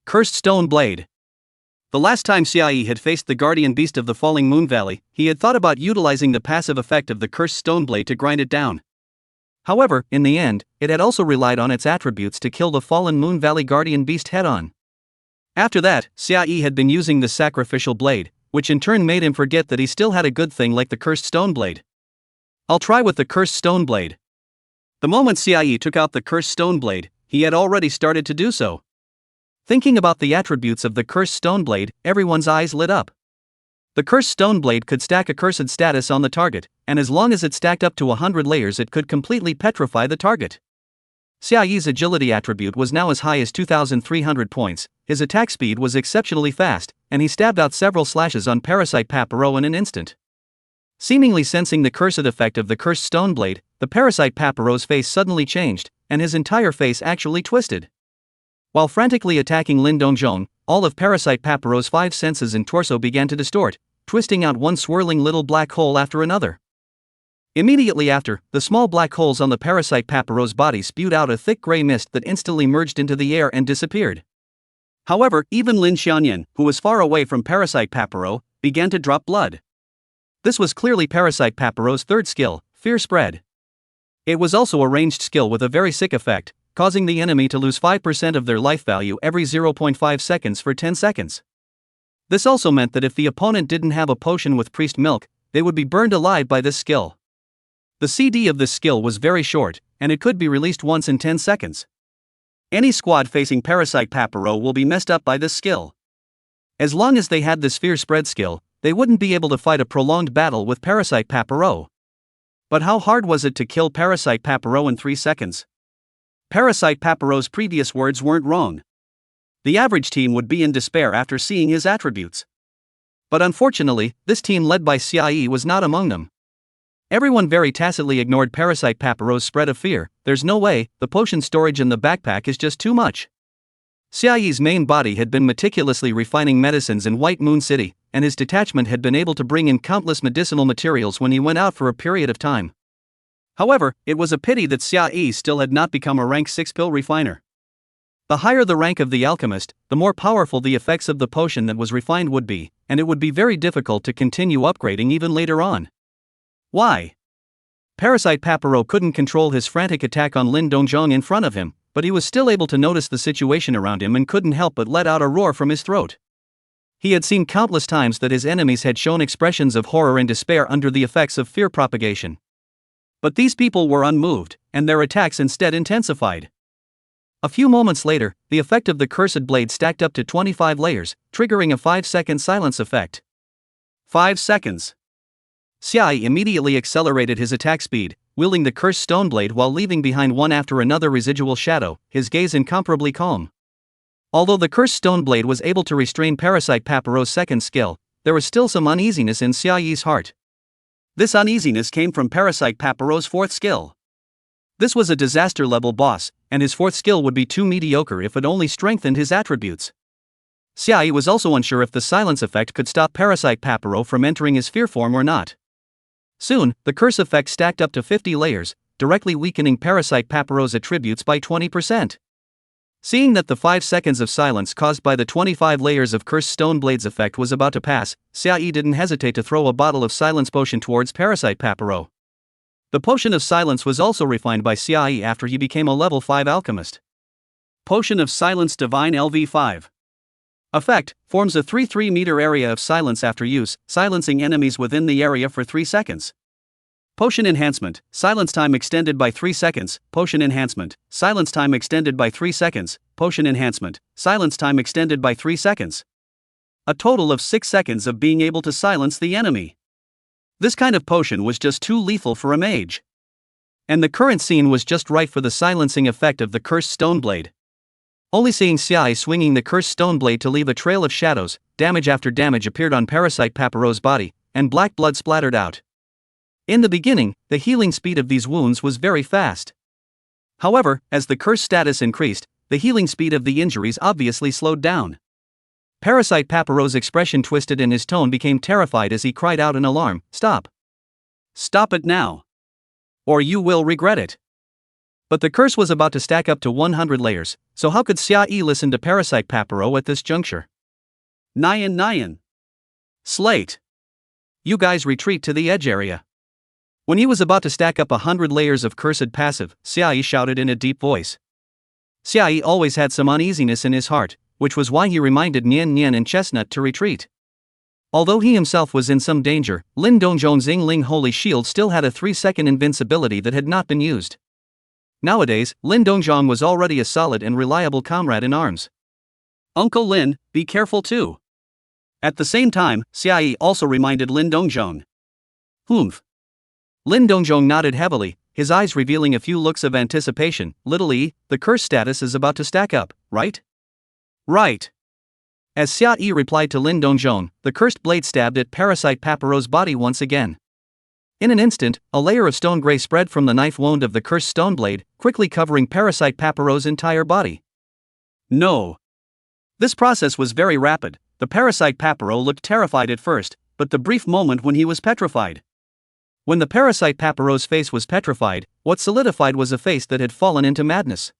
Cursed Stone Blade. The last time Xiaoyi had faced the guardian beast of the Falling Moon Valley, he had thought about utilizing the passive effect of the Cursed Stone Blade to grind it down. However, in the end, it had also relied on its attributes to kill the Fallen Moon Valley guardian beast head-on. After that, Xiaoyi had been using the Sacrificial Blade, which in turn made him forget that he still had a good thing like the Cursed Stone Blade. I'll try with the Cursed Stone Blade. The moment Xiaoyi took out the Cursed Stone Blade, he had already started to do so. Thinking about the attributes of the Cursed Stone Blade, everyone's eyes lit up. The Cursed Stone Blade could stack a cursed status on the target, and as long as it stacked up to 100 layers it could completely petrify the target. Xiaoyi's agility attribute was now as high as 2,300 points, his attack speed was exceptionally fast, and he stabbed out several slashes on Parasite Paparo in an instant. Seemingly sensing the cursed effect of the Cursed Stone Blade, the Parasite Paparo's face suddenly changed, and his entire face actually twisted. While frantically attacking Lin Dongjong, all of Parasite Paparo's 5 senses and torso began to distort, twisting out one swirling little black hole after another. Immediately after, the small black holes on the Parasite Paparo's body spewed out a thick gray mist that instantly merged into the air and disappeared. However, even Lin Xianyan, who was far away from Parasite Paparo, began to drop blood. This was clearly Parasite Paparo's third skill, Fear Spread. It was also a ranged skill with a very sick effect, causing the enemy to lose 5% of their life value every 0.5 seconds for 10 seconds. This also meant that if the opponent didn't have a potion with priest milk, they would be burned alive by this skill. The CD of this skill was very short, and it could be released once in 10 seconds. Any squad facing Parasite Paparo will be messed up by this skill. As long as they had this Fear Spread skill, they wouldn't be able to fight a prolonged battle with Parasite Paparo. But how hard was it to kill Parasite Paparo in 3 seconds? Parasite Paparo's previous words weren't wrong. The average team would be in despair after seeing his attributes. But unfortunately, this team led by Xia was not among them. Everyone very tacitly ignored Parasite Paparo's spread of fear. There's no way, the potion storage in the backpack is just too much. Xiao's main body had been meticulously refining medicines in White Moon City, and his detachment had been able to bring in countless medicinal materials when he went out for a period of time. However, it was a pity that Xia still had not become a rank 6 pill refiner. The higher the rank of the alchemist, the more powerful the effects of the potion that was refined would be, and it would be very difficult to continue upgrading even later on. Why? Parasite Paparo couldn't control his frantic attack on Lin Dongjong in front of him, but he was still able to notice the situation around him and couldn't help but let out a roar from his throat. He had seen countless times that his enemies had shown expressions of horror and despair under the effects of fear propagation. But these people were unmoved, and their attacks instead intensified. A few moments later, the effect of the cursed blade stacked up to 25 layers, triggering a 5-second silence effect. 5 seconds. Xia immediately accelerated his attack speed, wielding the cursed stone blade while leaving behind one after another residual shadow, his gaze incomparably calm. Although the cursed stone blade was able to restrain Parasite Paparo's second skill, there was still some uneasiness in Xiao's heart. This uneasiness came from Parasite Paparo's fourth skill. This was a disaster-level boss, and his fourth skill would be too mediocre if it only strengthened his attributes. Xiao was also unsure if the silence effect could stop Parasite Paparo from entering his fear form or not. Soon, the curse effect stacked up to 50 layers, directly weakening Parasite Paparo's attributes by 20%. Seeing that the 5 seconds of silence caused by the 25 layers of cursed stone blades effect was about to pass, Xiao didn't hesitate to throw a bottle of silence potion towards Parasite Paparo. The potion of silence was also refined by Xiao after he became a level 5 alchemist. Potion of Silence Divine LV5. Effect, forms a 3 meter area of silence after use, silencing enemies within the area for 3 seconds. Potion Enhancement, silence time extended by 3 seconds, Potion Enhancement, silence time extended by 3 seconds, Potion Enhancement, silence time extended by 3 seconds. A total of 6 seconds of being able to silence the enemy. This kind of potion was just too lethal for a mage. And the current scene was just right for the silencing effect of the cursed stone blade. Only seeing Xiao swinging the cursed stone blade to leave a trail of shadows, damage after damage appeared on Parasite Paparo's body, and black blood splattered out. In the beginning, the healing speed of these wounds was very fast. However, as the curse status increased, the healing speed of the injuries obviously slowed down. Parasite Paparo's expression twisted and his tone became terrified as he cried out in alarm, "Stop! Stop it now! Or you will regret it!" But the curse was about to stack up to 100 layers, so how could Xiao listen to Parasite Paparo at this juncture? Nyan. Slate. You guys retreat to the edge area. When he was about to stack up 100 layers of cursed passive, Xiao shouted in a deep voice. Xiao always had some uneasiness in his heart, which was why he reminded Nian and Chestnut to retreat. Although he himself was in some danger, Lin Dongjong's Yingling Holy Shield still had a 3-second invincibility that had not been used. Nowadays, Lin Dongjong was already a solid and reliable comrade in arms. Uncle Lin, be careful too. At the same time, Xiao also reminded Lin Dongjong. Humph. Lin Dongjong nodded heavily, his eyes revealing a few looks of anticipation. Little E, the curse status is about to stack up, right? Right. As Xiao replied to Lin Dongjong, the cursed blade stabbed at Parasite Paparo's body once again. In an instant, a layer of stone gray spread from the knife wound of the cursed stone blade, quickly covering Parasite Paparo's entire body. No. This process was very rapid. The parasite Papero looked terrified at first, but the brief moment when he was petrified. When the parasite Papero's face was petrified, what solidified was a face that had fallen into madness.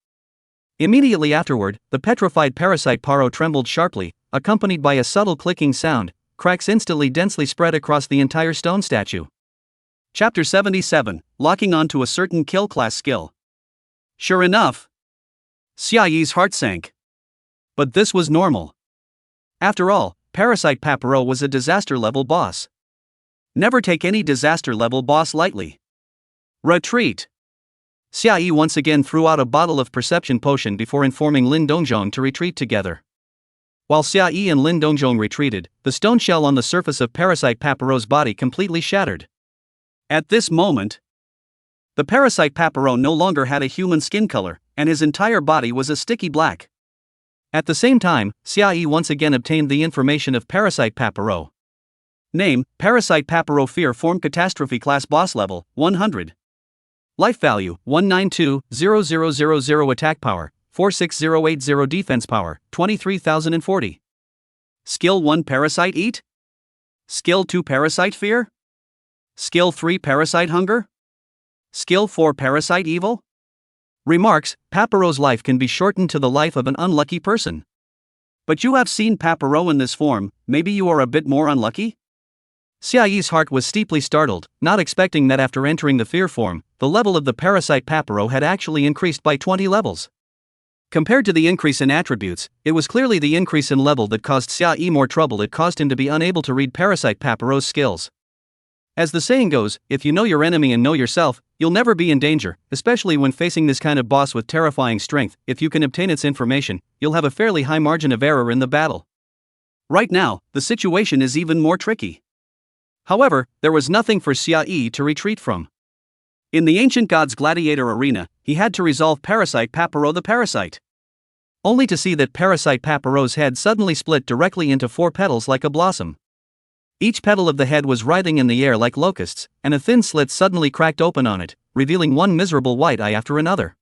Immediately afterward, the petrified parasite Paro trembled sharply, accompanied by a subtle clicking sound. Cracks instantly densely spread across the entire stone statue. Chapter 77, Locking on to a certain kill class skill. Sure enough, Xiaoyi's heart sank. But this was normal. After all, Parasite Papero was a disaster-level boss. Never take any disaster-level boss lightly. Retreat. Xiaoyi once again threw out a bottle of perception potion before informing Lin Dongzhong to retreat together. While Xiaoyi and Lin Dongzhong retreated, the stone shell on the surface of Parasite Papero's body completely shattered. At this moment, the Parasite Papero no longer had a human skin color, and his entire body was a sticky black. At the same time, Xiaoyi once again obtained the information of Parasite Papero. Name: Parasite Papero. Fear Form. Catastrophe Class Boss Level 100. Life Value 192,0000. Attack Power 46080. Defense Power 23,040. Skill 1 Parasite Eat. Skill 2 Parasite Fear. Skill 3 Parasite Hunger. Skill 4 Parasite Evil. Remarks: Papero's life can be shortened to the life of an unlucky person. But you have seen Papero in this form, maybe you are a bit more unlucky? Xiaoyi's heart was steeply startled, not expecting that after entering the fear form, the level of the Parasite Papero had actually increased by 20 levels. Compared to the increase in attributes, it was clearly the increase in level that caused Xiaoyi more trouble. It caused him to be unable to read Parasite Papero's skills. As the saying goes, if you know your enemy and know yourself, you'll never be in danger, especially when facing this kind of boss with terrifying strength. If you can obtain its information, you'll have a fairly high margin of error in the battle. Right now, the situation is even more tricky. However, there was nothing for Xiaoyi to retreat from. In the Ancient Gods Gladiator Arena, he had to resolve Parasite Papero the Parasite. Only to see that Parasite Papero's head suddenly split directly into 4 petals like a blossom. Each petal of the head was writhing in the air like locusts, and a thin slit suddenly cracked open on it, revealing one miserable white eye after another.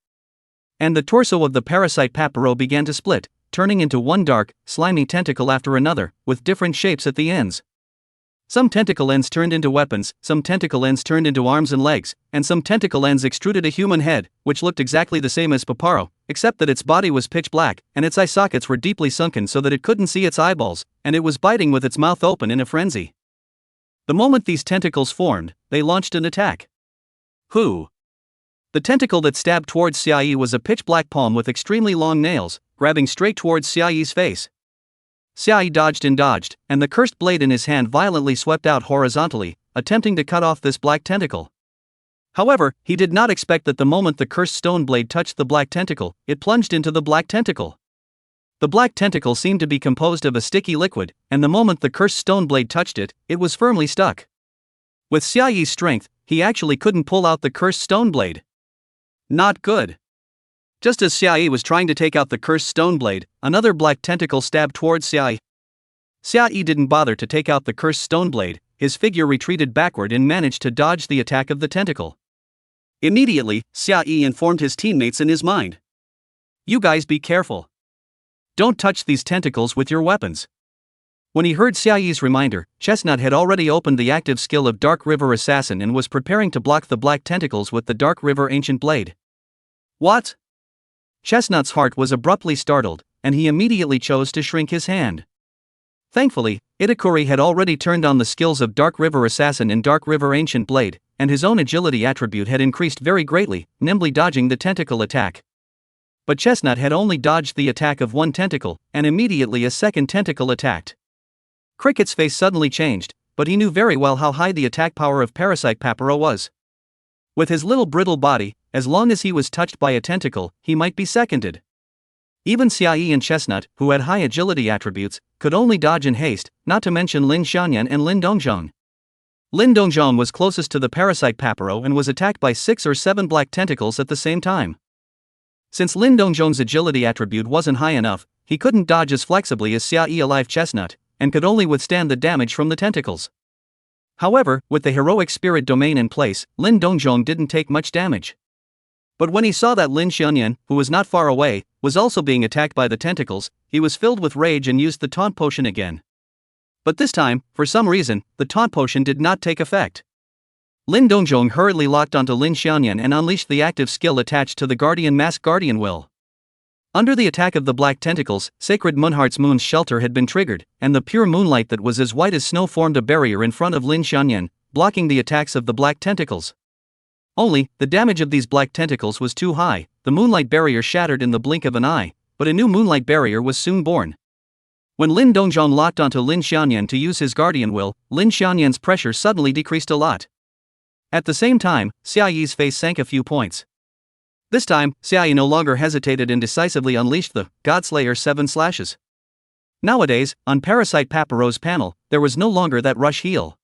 And the torso of the Parasite Papero began to split, turning into one dark, slimy tentacle after another, with different shapes at the ends. Some tentacle ends turned into weapons, some tentacle ends turned into arms and legs, and some tentacle ends extruded a human head, which looked exactly the same as Papero, except that its body was pitch black, and its eye sockets were deeply sunken so that it couldn't see its eyeballs, and it was biting with its mouth open in a frenzy. The moment these tentacles formed, they launched an attack. Who? The tentacle that stabbed towards Xiaoyi was a pitch black palm with extremely long nails, grabbing straight towards Xiaoyi's face. Xiaoyi dodged, and the cursed blade in his hand violently swept out horizontally, attempting to cut off this black tentacle. However, he did not expect that the moment the cursed stone blade touched the black tentacle, it plunged into the black tentacle. The black tentacle seemed to be composed of a sticky liquid, and the moment the cursed stone blade touched it, it was firmly stuck. With Xiaoyi's strength, he actually couldn't pull out the cursed stone blade. Not good. Just as Xiaoyi was trying to take out the cursed stone blade, another black tentacle stabbed towards Xiaoyi. Xiaoyi didn't bother to take out the cursed stone blade, his figure retreated backward and managed to dodge the attack of the tentacle. Immediately, Xiaoyi informed his teammates in his mind. You guys be careful. Don't touch these tentacles with your weapons. When he heard Xiaoyi's reminder, Chestnut had already opened the active skill of Dark River Assassin and was preparing to block the black tentacles with the Dark River Ancient Blade. What? Chestnut's heart was abruptly startled, and he immediately chose to shrink his hand. Thankfully, Itakuri had already turned on the skills of Dark River Assassin and Dark River Ancient Blade, and his own agility attribute had increased very greatly, nimbly dodging the tentacle attack. But Chestnut had only dodged the attack of one tentacle, and immediately a second tentacle attacked. Cricket's face suddenly changed, but he knew very well how high the attack power of Parasite Papero was. With his little brittle body, as long as he was touched by a tentacle, he might be seconded. Even Xiaoyi and Chestnut, who had high agility attributes, could only dodge in haste, not to mention Lin Xianyan and Lin Dongzhong. Lin Dongzhong was closest to the Parasite Papero and was attacked by 6 or 7 black tentacles at the same time. Since Lin Dongzhong's agility attribute wasn't high enough, he couldn't dodge as flexibly as Xiaoyi alive Chestnut, and could only withstand the damage from the tentacles. However, with the heroic spirit domain in place, Lin Dongzhong didn't take much damage. But when he saw that Lin Xianyan, who was not far away, was also being attacked by the tentacles, he was filled with rage and used the taunt potion again. But this time, for some reason, the taunt potion did not take effect. Lin Dongzhong hurriedly locked onto Lin Xianyan and unleashed the active skill attached to the Guardian Mask Guardian Will. Under the attack of the black tentacles, Sacred Moonheart's moon's shelter had been triggered, and the pure moonlight that was as white as snow formed a barrier in front of Lin Xianyan, blocking the attacks of the black tentacles. Only, the damage of these black tentacles was too high. The moonlight barrier shattered in the blink of an eye, but a new moonlight barrier was soon born. When Lin Dongzhong locked onto Lin Xianyan to use his Guardian Will, Lin Xianyan's pressure suddenly decreased a lot. At the same time, Xia Yi's face sank a few points. This time, Xia Yi no longer hesitated and decisively unleashed the Godslayer 7 slashes. Nowadays, on Parasite Paparo's panel, there was no longer that rush heal.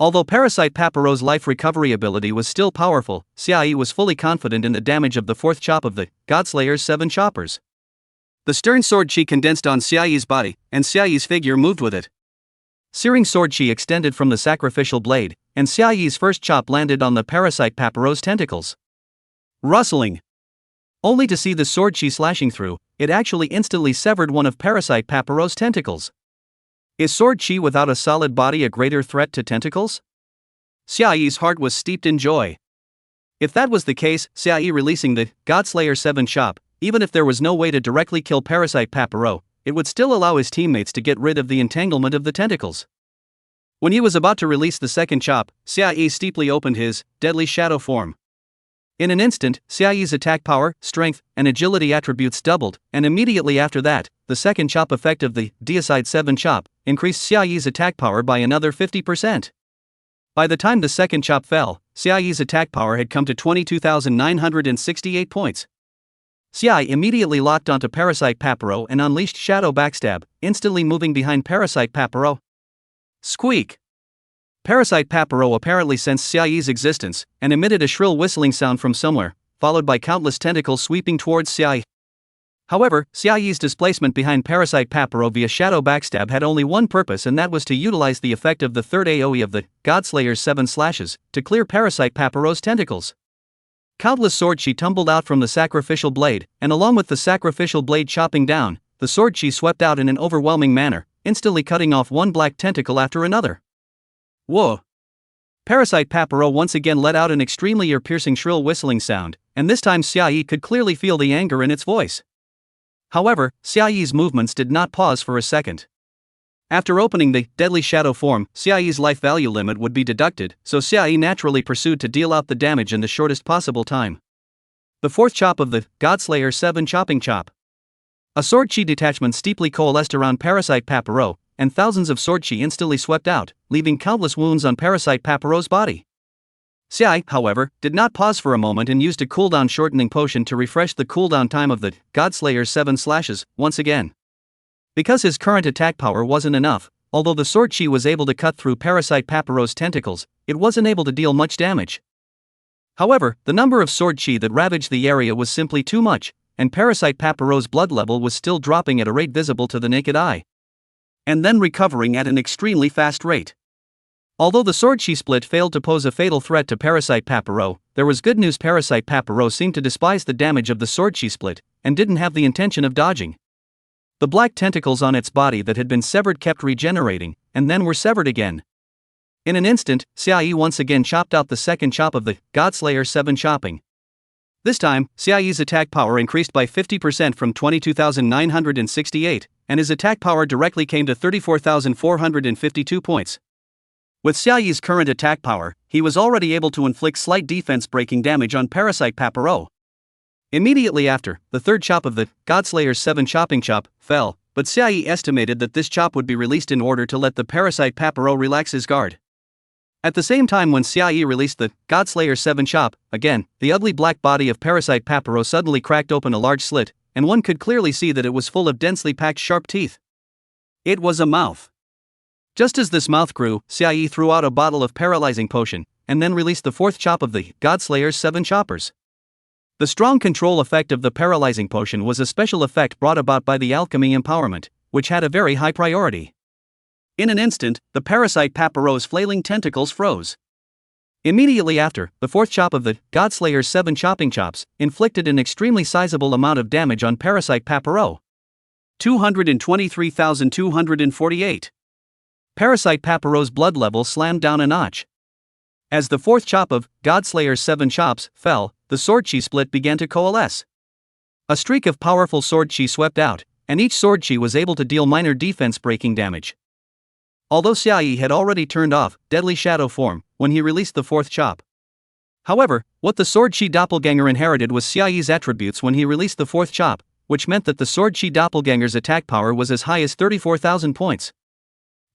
Although Parasite Paparo's life recovery ability was still powerful, Xia Yi was fully confident in the damage of the fourth chop of the Godslayer's 7 choppers. The stern sword chi condensed on Xia Yi's body, and Xia Yi's figure moved with it. Searing sword chi extended from the sacrificial blade, and Xia Yi's first chop landed on the Parasite Paparo's tentacles. Rustling. Only to see the sword chi slashing through, it actually instantly severed one of Parasite Paparo's tentacles. Is sword chi without a solid body a greater threat to tentacles? Xia Yi's heart was steeped in joy. If that was the case, Xia Yi releasing the Godslayer 7 chop, even if there was no way to directly kill Parasite Paparo, it would still allow his teammates to get rid of the entanglement of the tentacles. When he was about to release the second chop, Xia Yi steeply opened his deadly shadow form. In an instant, Xia Yi's attack power, strength, and agility attributes doubled, and immediately after that, the second chop effect of the Deicide 7 chop increased Xia Yi's attack power by another 50%. By the time the second chop fell, Xia Yi's attack power had come to 22,968 points. Xia Yi immediately locked onto Parasite Paparo and unleashed Shadow Backstab, instantly moving behind Parasite Paparo. Squeak! Parasite Paparo apparently sensed Xia Yi's existence, and emitted a shrill whistling sound from somewhere, followed by countless tentacles sweeping towards Xia Yi. However, Xia Yi's displacement behind Parasite Paparo via Shadow Backstab had only one purpose, and that was to utilize the effect of the third AoE of the Godslayer's 7 slashes, to clear Parasite Paparo's tentacles. Countless sword chi tumbled out from the sacrificial blade, and along with the sacrificial blade chopping down, the sword chi swept out in an overwhelming manner, instantly cutting off one black tentacle after another. Whoa! Parasite Paparo once again let out an extremely ear-piercing shrill whistling sound, and this time Xia Yi could clearly feel the anger in its voice. However, Xia Yi's movements did not pause for a second. After opening the deadly shadow form, Xia Yi's life value limit would be deducted, so Xia Yi naturally pursued to deal out the damage in the shortest possible time. The fourth chop of the Godslayer 7 chopping chop. A sword chi detachment steeply coalesced around Parasite Paparo, and thousands of sword chi instantly swept out, leaving countless wounds on Parasite Paparo's body. Xia Yi, however, did not pause for a moment and used a cooldown shortening potion to refresh the cooldown time of the Godslayer's 7 slashes once again. Because his current attack power wasn't enough, although the sword chi was able to cut through Parasite Paparo's tentacles, it wasn't able to deal much damage. However, the number of sword chi that ravaged the area was simply too much, and Parasite Paparo's blood level was still dropping at a rate visible to the naked eye, and then recovering at an extremely fast rate. Although the sword chi split failed to pose a fatal threat to Parasite Paparo, there was good news. Parasite Paparo seemed to despise the damage of the sword chi split, and didn't have the intention of dodging. The black tentacles on its body that had been severed kept regenerating, and then were severed again. In an instant, Xia Yi once again chopped out the second chop of the Godslayer 7 chopping. This time, Xia Yi's attack power increased by 50% from 22,968, and his attack power directly came to 34,452 points. With Xia Yi's current attack power, he was already able to inflict slight defense-breaking damage on Parasite Paparo. Immediately after, the third chop of the Godslayer's 7 chopping chop fell, but Xia Yi estimated that this chop would be released in order to let the Parasite Paparo relax his guard. At the same time, when Xia Yi released the Godslayer's 7 chop, again, the ugly black body of Parasite Paparo suddenly cracked open a large slit, and one could clearly see that it was full of densely packed sharp teeth. It was a mouth. Just as this mouth grew, Xia Yi threw out a bottle of paralyzing potion, and then released the fourth chop of the Godslayer's 7 choppers. The strong control effect of the paralyzing potion was a special effect brought about by the alchemy empowerment, which had a very high priority. In an instant, the Parasite Paparo's flailing tentacles froze. Immediately after, the fourth chop of the Godslayer's 7 chopping chops inflicted an extremely sizable amount of damage on Parasite Papero. 223,248. Parasite Papero's blood level slammed down a notch. As the fourth chop of Godslayer's 7 chops fell, the sword chi split began to coalesce. A streak of powerful sword chi swept out, and each sword chi was able to deal minor defense-breaking damage. Although Xiaoyi had already turned off Deadly Shadow form when he released the fourth chop. However, what the sword chi doppelganger inherited was Xiaoyi's attributes when he released the fourth chop, which meant that the sword chi doppelganger's attack power was as high as 34,000 points.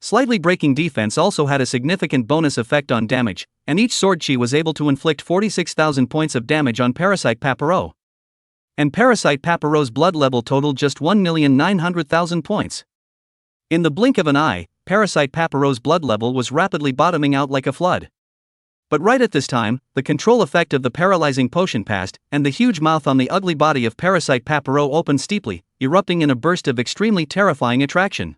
Slightly breaking defense also had a significant bonus effect on damage, and each sword chi was able to inflict 46,000 points of damage on Parasite Papero. And Parasite Papero's blood level totaled just 1,900,000 points. In the blink of an eye, Parasite Papero's blood level was rapidly bottoming out like a flood. But right at this time, the control effect of the paralyzing potion passed, and the huge mouth on the ugly body of Parasite Papero opened steeply, erupting in a burst of extremely terrifying attraction.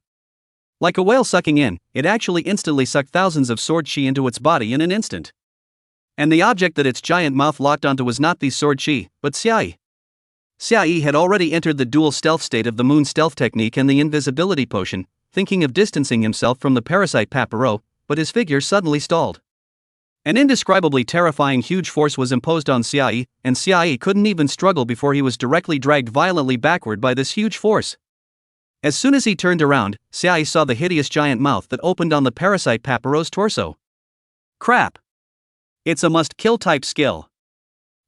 Like a whale sucking in, it actually instantly sucked thousands of sword chi into its body in an instant. And the object that its giant mouth locked onto was not the sword chi, but Xiaoyi. Xiaoyi had already entered the dual stealth state of the moon stealth technique and the invisibility potion, thinking of distancing himself from the Parasite Papero, but his figure suddenly stalled. An indescribably terrifying huge force was imposed on Xiaoyi, and Xiaoyi couldn't even struggle before he was directly dragged violently backward by this huge force. As soon as he turned around, Xiaoyi saw the hideous giant mouth that opened on the Parasite Papero's torso. Crap! It's a must-kill type skill.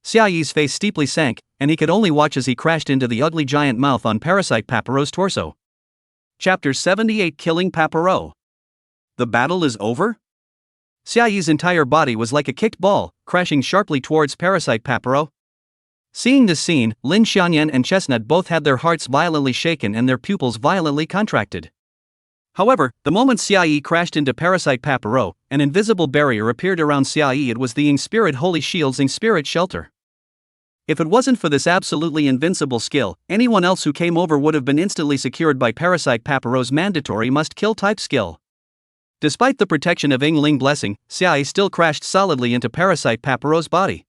Xiaoyi's face steeply sank, and he could only watch as he crashed into the ugly giant mouth on Parasite Papero's torso. Chapter 78 Killing Papero. The battle is over? Xiaoyi's entire body was like a kicked ball, crashing sharply towards Parasite Papero. Seeing this scene, Lin Xianyan and Chestnut both had their hearts violently shaken and their pupils violently contracted. However, the moment Xiaoyi crashed into Parasite Papero, an invisible barrier appeared around Xiaoyi. It was the Ing Spirit Holy Shield's Ing Spirit Shelter. If it wasn't for this absolutely invincible skill, anyone else who came over would have been instantly secured by Parasite Papero's mandatory must-kill type skill. Despite the protection of Ing Ling Blessing, Xiaoyi still crashed solidly into Parasite Papero's body.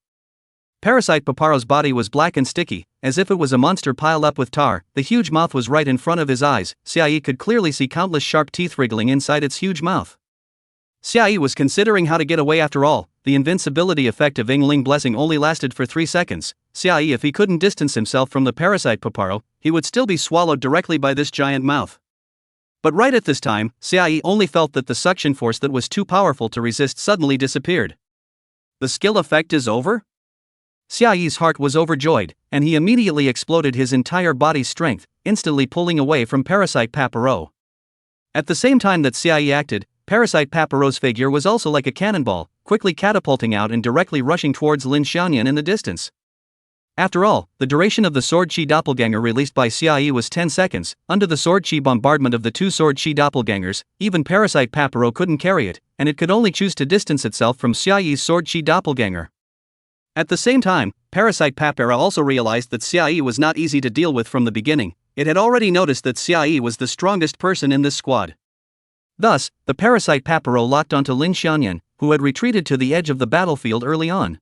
Parasite Papero's body was black and sticky, as if it was a monster piled up with tar. The huge mouth was right in front of his eyes. Xiaoyi could clearly see countless sharp teeth wriggling inside its huge mouth. Xiaoyi was considering how to get away after all. The invincibility effect of Ing Ling Blessing only lasted for 3 seconds. Xiaoyi, if he couldn't distance himself from the Parasite Papero, he would still be swallowed directly by this giant mouth. But right at this time, Xiaoyi only felt that the suction force that was too powerful to resist suddenly disappeared. The skill effect is over? Xiaoyi's heart was overjoyed, and he immediately exploded his entire body's strength, instantly pulling away from Parasite Papero. At the same time that Xiaoyi acted, Parasite Papero's figure was also like a cannonball, quickly catapulting out and directly rushing towards Lin Xianyan in the distance. After all, the duration of the Sword Chi Doppelganger released by Xiaoyi was 10 seconds. Under the Sword Chi bombardment of the 2 Sword Chi Doppelgangers, even Parasite Papero couldn't carry it, and it could only choose to distance itself from Xiaoyi's Sword Chi Doppelganger. At the same time, Parasite Papero also realized that Xiaoyi was not easy to deal with from the beginning. It had already noticed that Xiaoyi was the strongest person in this squad. Thus, the Parasite Papero locked onto Lin Xianyan, who had retreated to the edge of the battlefield early on.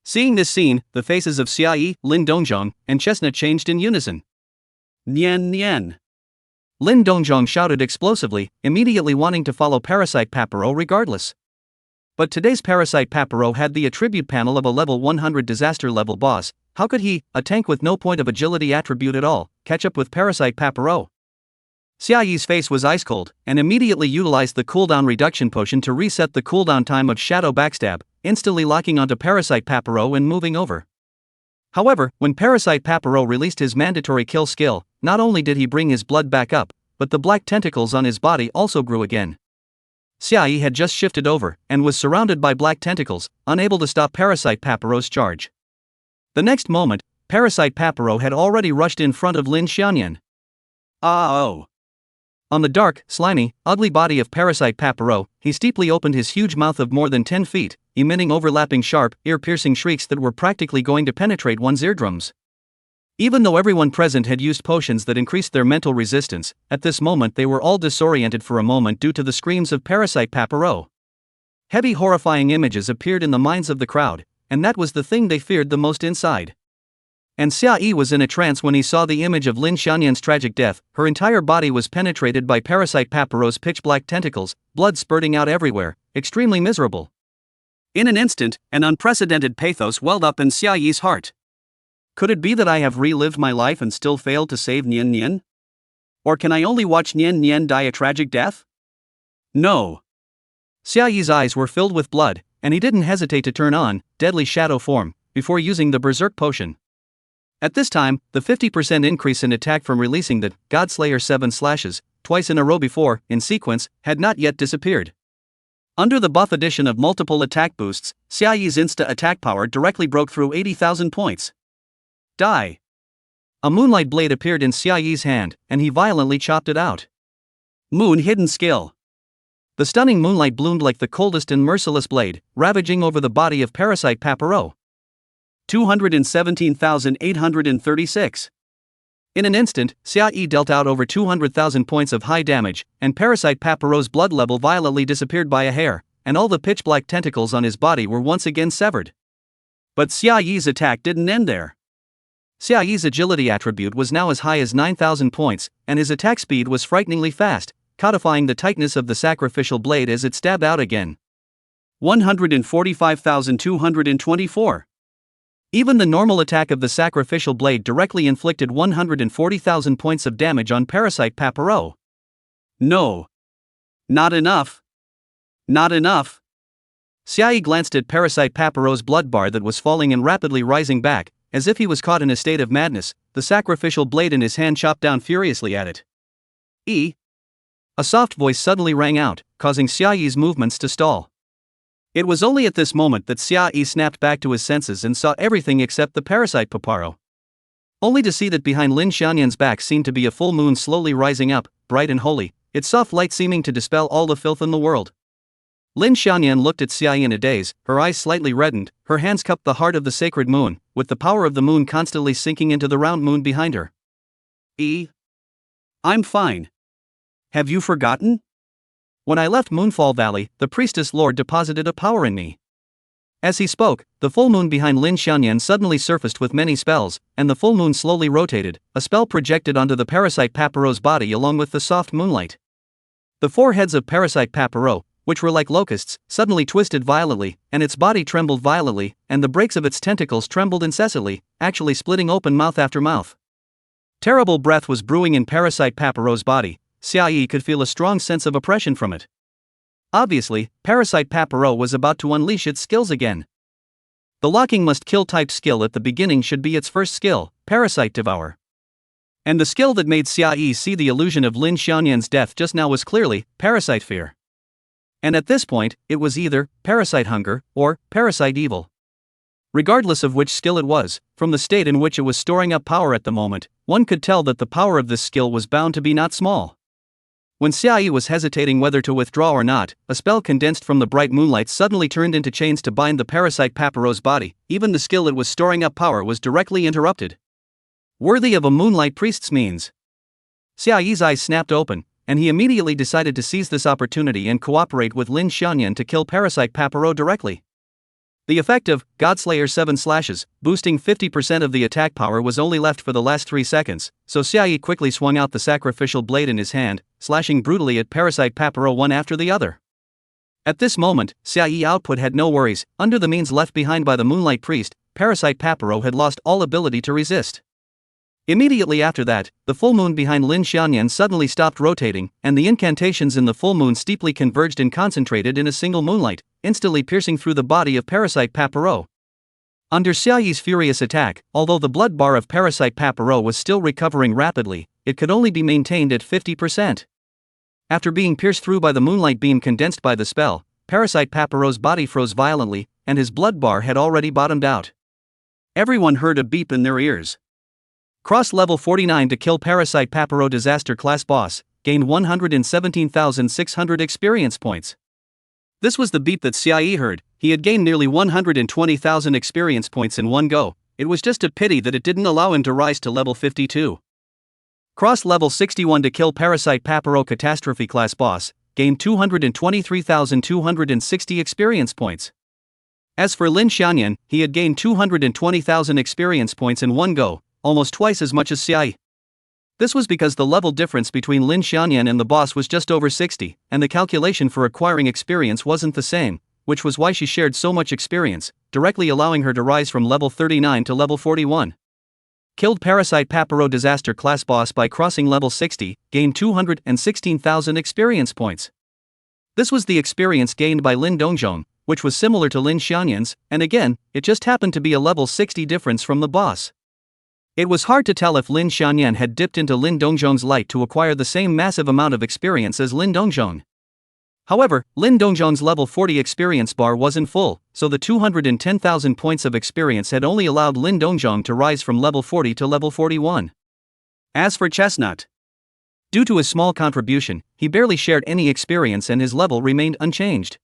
Seeing this scene, the faces of Xiaoyi, Lin Dongzhong, and Chestnut changed in unison. Nian Nian. Lin Dongzhong shouted explosively, immediately wanting to follow Parasite Papero regardless. But today's Parasite Papero had the attribute panel of a level 100 disaster level boss. How could he, a tank with no point of agility attribute at all, catch up with Parasite Papero? Xiaoyi's face was ice cold, and immediately utilized the cooldown reduction potion to reset the cooldown time of Shadow Backstab, instantly locking onto Parasite Papero and moving over. However, when Parasite Papero released his mandatory kill skill, not only did he bring his blood back up, but the black tentacles on his body also grew again. Xiaoyi had just shifted over, and was surrounded by black tentacles, unable to stop Parasite Papero's charge. The next moment, Parasite Papero had already rushed in front of Lin Xianyan. Oh! On the dark, slimy, ugly body of Parasite Papero, he steeply opened his huge mouth of more than 10 feet, emitting overlapping sharp, ear-piercing shrieks that were practically going to penetrate one's eardrums. Even though everyone present had used potions that increased their mental resistance, at this moment they were all disoriented for a moment due to the screams of Parasite Papero. Heavy horrifying images appeared in the minds of the crowd, and that was the thing they feared the most inside. And Xia Yi was in a trance when he saw the image of Lin Xianyan's tragic death. Her entire body was penetrated by parasite Paparo's pitch-black tentacles, blood spurting out everywhere, extremely miserable. In an instant, an unprecedented pathos welled up in Xia Yi's heart. Could it be that I have relived my life and still failed to save Nian Nian? Or can I only watch Nian Nian die a tragic death? No. Xia Yi's eyes were filled with blood, and he didn't hesitate to turn on deadly shadow form before using the berserk potion. At this time, the 50% increase in attack from releasing the Godslayer 7 slashes, twice in a row before, in sequence, had not yet disappeared. Under the buff addition of multiple attack boosts, Xia Yi's insta-attack power directly broke through 80,000 points. Die! A moonlight blade appeared in Xia Yi's hand, and he violently chopped it out. Moon hidden skill. The stunning moonlight bloomed like the coldest and merciless blade, ravaging over the body of Parasite Paparo. 217,836. In an instant, Xia Yi dealt out over 200,000 points of high damage, and Parasite Paparo's blood level violently disappeared by a hair, and all the pitch-black tentacles on his body were once again severed. But Xia Yi's attack didn't end there. Xia Yi's agility attribute was now as high as 9,000 points, and his attack speed was frighteningly fast, codifying the tightness of the sacrificial blade as it stabbed out again. 145,224. Even the normal attack of the sacrificial blade directly inflicted 140,000 points of damage on Parasite Paparo. No. Not enough. Not enough. Xia Yi glanced at Parasite Paparo's blood bar that was falling and rapidly rising back, as if he was caught in a state of madness. The sacrificial blade in his hand chopped down furiously at it. A soft voice suddenly rang out, causing Xia Yi's movements to stall. It was only at this moment that Xia Yi snapped back to his senses and saw everything except the Parasite Paparo. Only to see that behind Lin Xianyan's back seemed to be a full moon slowly rising up, bright and holy, its soft light seeming to dispel all the filth in the world. Lin Xianyan looked at Xia Yi in a daze, her eyes slightly reddened, her hands cupped the heart of the sacred moon, with the power of the moon constantly sinking into the round moon behind her. I'm fine. Have you forgotten? When I left Moonfall Valley, the Priestess Lord deposited a power in me. As he spoke, the full moon behind Lin Xianyan suddenly surfaced with many spells, and the full moon slowly rotated, a spell projected onto the Parasite Paparo's body along with the soft moonlight. The four heads of Parasite Paparo, which were like locusts, suddenly twisted violently, and its body trembled violently, and the breaks of its tentacles trembled incessantly, actually splitting open mouth after mouth. Terrible breath was brewing in Parasite Paparo's body. Xia Yi could feel a strong sense of oppression from it. Obviously, Parasite Paparo was about to unleash its skills again. The locking must kill type skill at the beginning should be its first skill, Parasite Devour. And the skill that made Xia Yi see the illusion of Lin Xianyan's death just now was clearly Parasite Fear. And at this point, it was either Parasite Hunger or Parasite Evil. Regardless of which skill it was, from the state in which it was storing up power at the moment, one could tell that the power of this skill was bound to be not small. When Xia Yi was hesitating whether to withdraw or not, a spell condensed from the bright moonlight suddenly turned into chains to bind the Parasite Paparo's body. Even the skill it was storing up power was directly interrupted. Worthy of a moonlight priest's means. Xia Yi's eyes snapped open, and he immediately decided to seize this opportunity and cooperate with Lin Xianyan to kill Parasite Paparo directly. The effect of Godslayer 7 slashes, boosting 50% of the attack power, was only left for the last 3 seconds, so Xia Yi quickly swung out the sacrificial blade in his hand, slashing brutally at Parasite Paparo one after the other. At this moment, Xia Yi output had no worries. Under the means left behind by the Moonlight Priest, Parasite Paparo had lost all ability to resist. Immediately after that, the full moon behind Lin Xianyan suddenly stopped rotating, and the incantations in the full moon steeply converged and concentrated in a single moonlight, instantly piercing through the body of Parasite Paparo. Under Xia Yi's furious attack, although the blood bar of Parasite Paparo was still recovering rapidly, it could only be maintained at 50%. After being pierced through by the moonlight beam condensed by the spell, Parasite Paparo's body froze violently, and his blood bar had already bottomed out. Everyone heard a beep in their ears. Cross level 49 to kill Parasite Paparo disaster class boss, gained 117,600 experience points. This was the beep that Xia Yi heard. He had gained nearly 120,000 experience points in one go. It was just a pity that it didn't allow him to rise to level 52. Cross level 61 to kill Parasite Paparo catastrophe class boss, gained 223,260 experience points. As for Lin Xianyan, he had gained 220,000 experience points in one go, almost twice as much as Xiaoyi. This was because the level difference between Lin Xianyan and the boss was just over 60, and the calculation for acquiring experience wasn't the same, which was why she shared so much experience, directly allowing her to rise from level 39 to level 41. Killed Parasite Papero Disaster class boss by crossing level 60, gained 216,000 experience points. This was the experience gained by Lin Dongzhong, which was similar to Lin Xianyan's, and again, it just happened to be a level 60 difference from the boss. It was hard to tell if Lin Xianyan had dipped into Lin Dongzhong's light to acquire the same massive amount of experience as Lin Dongzhong. However, Lin Dongzhong's level 40 experience bar wasn't full, so the 210,000 points of experience had only allowed Lin Dongzhong to rise from level 40 to level 41. As for Chestnut, due to his small contribution, he barely shared any experience and his level remained unchanged.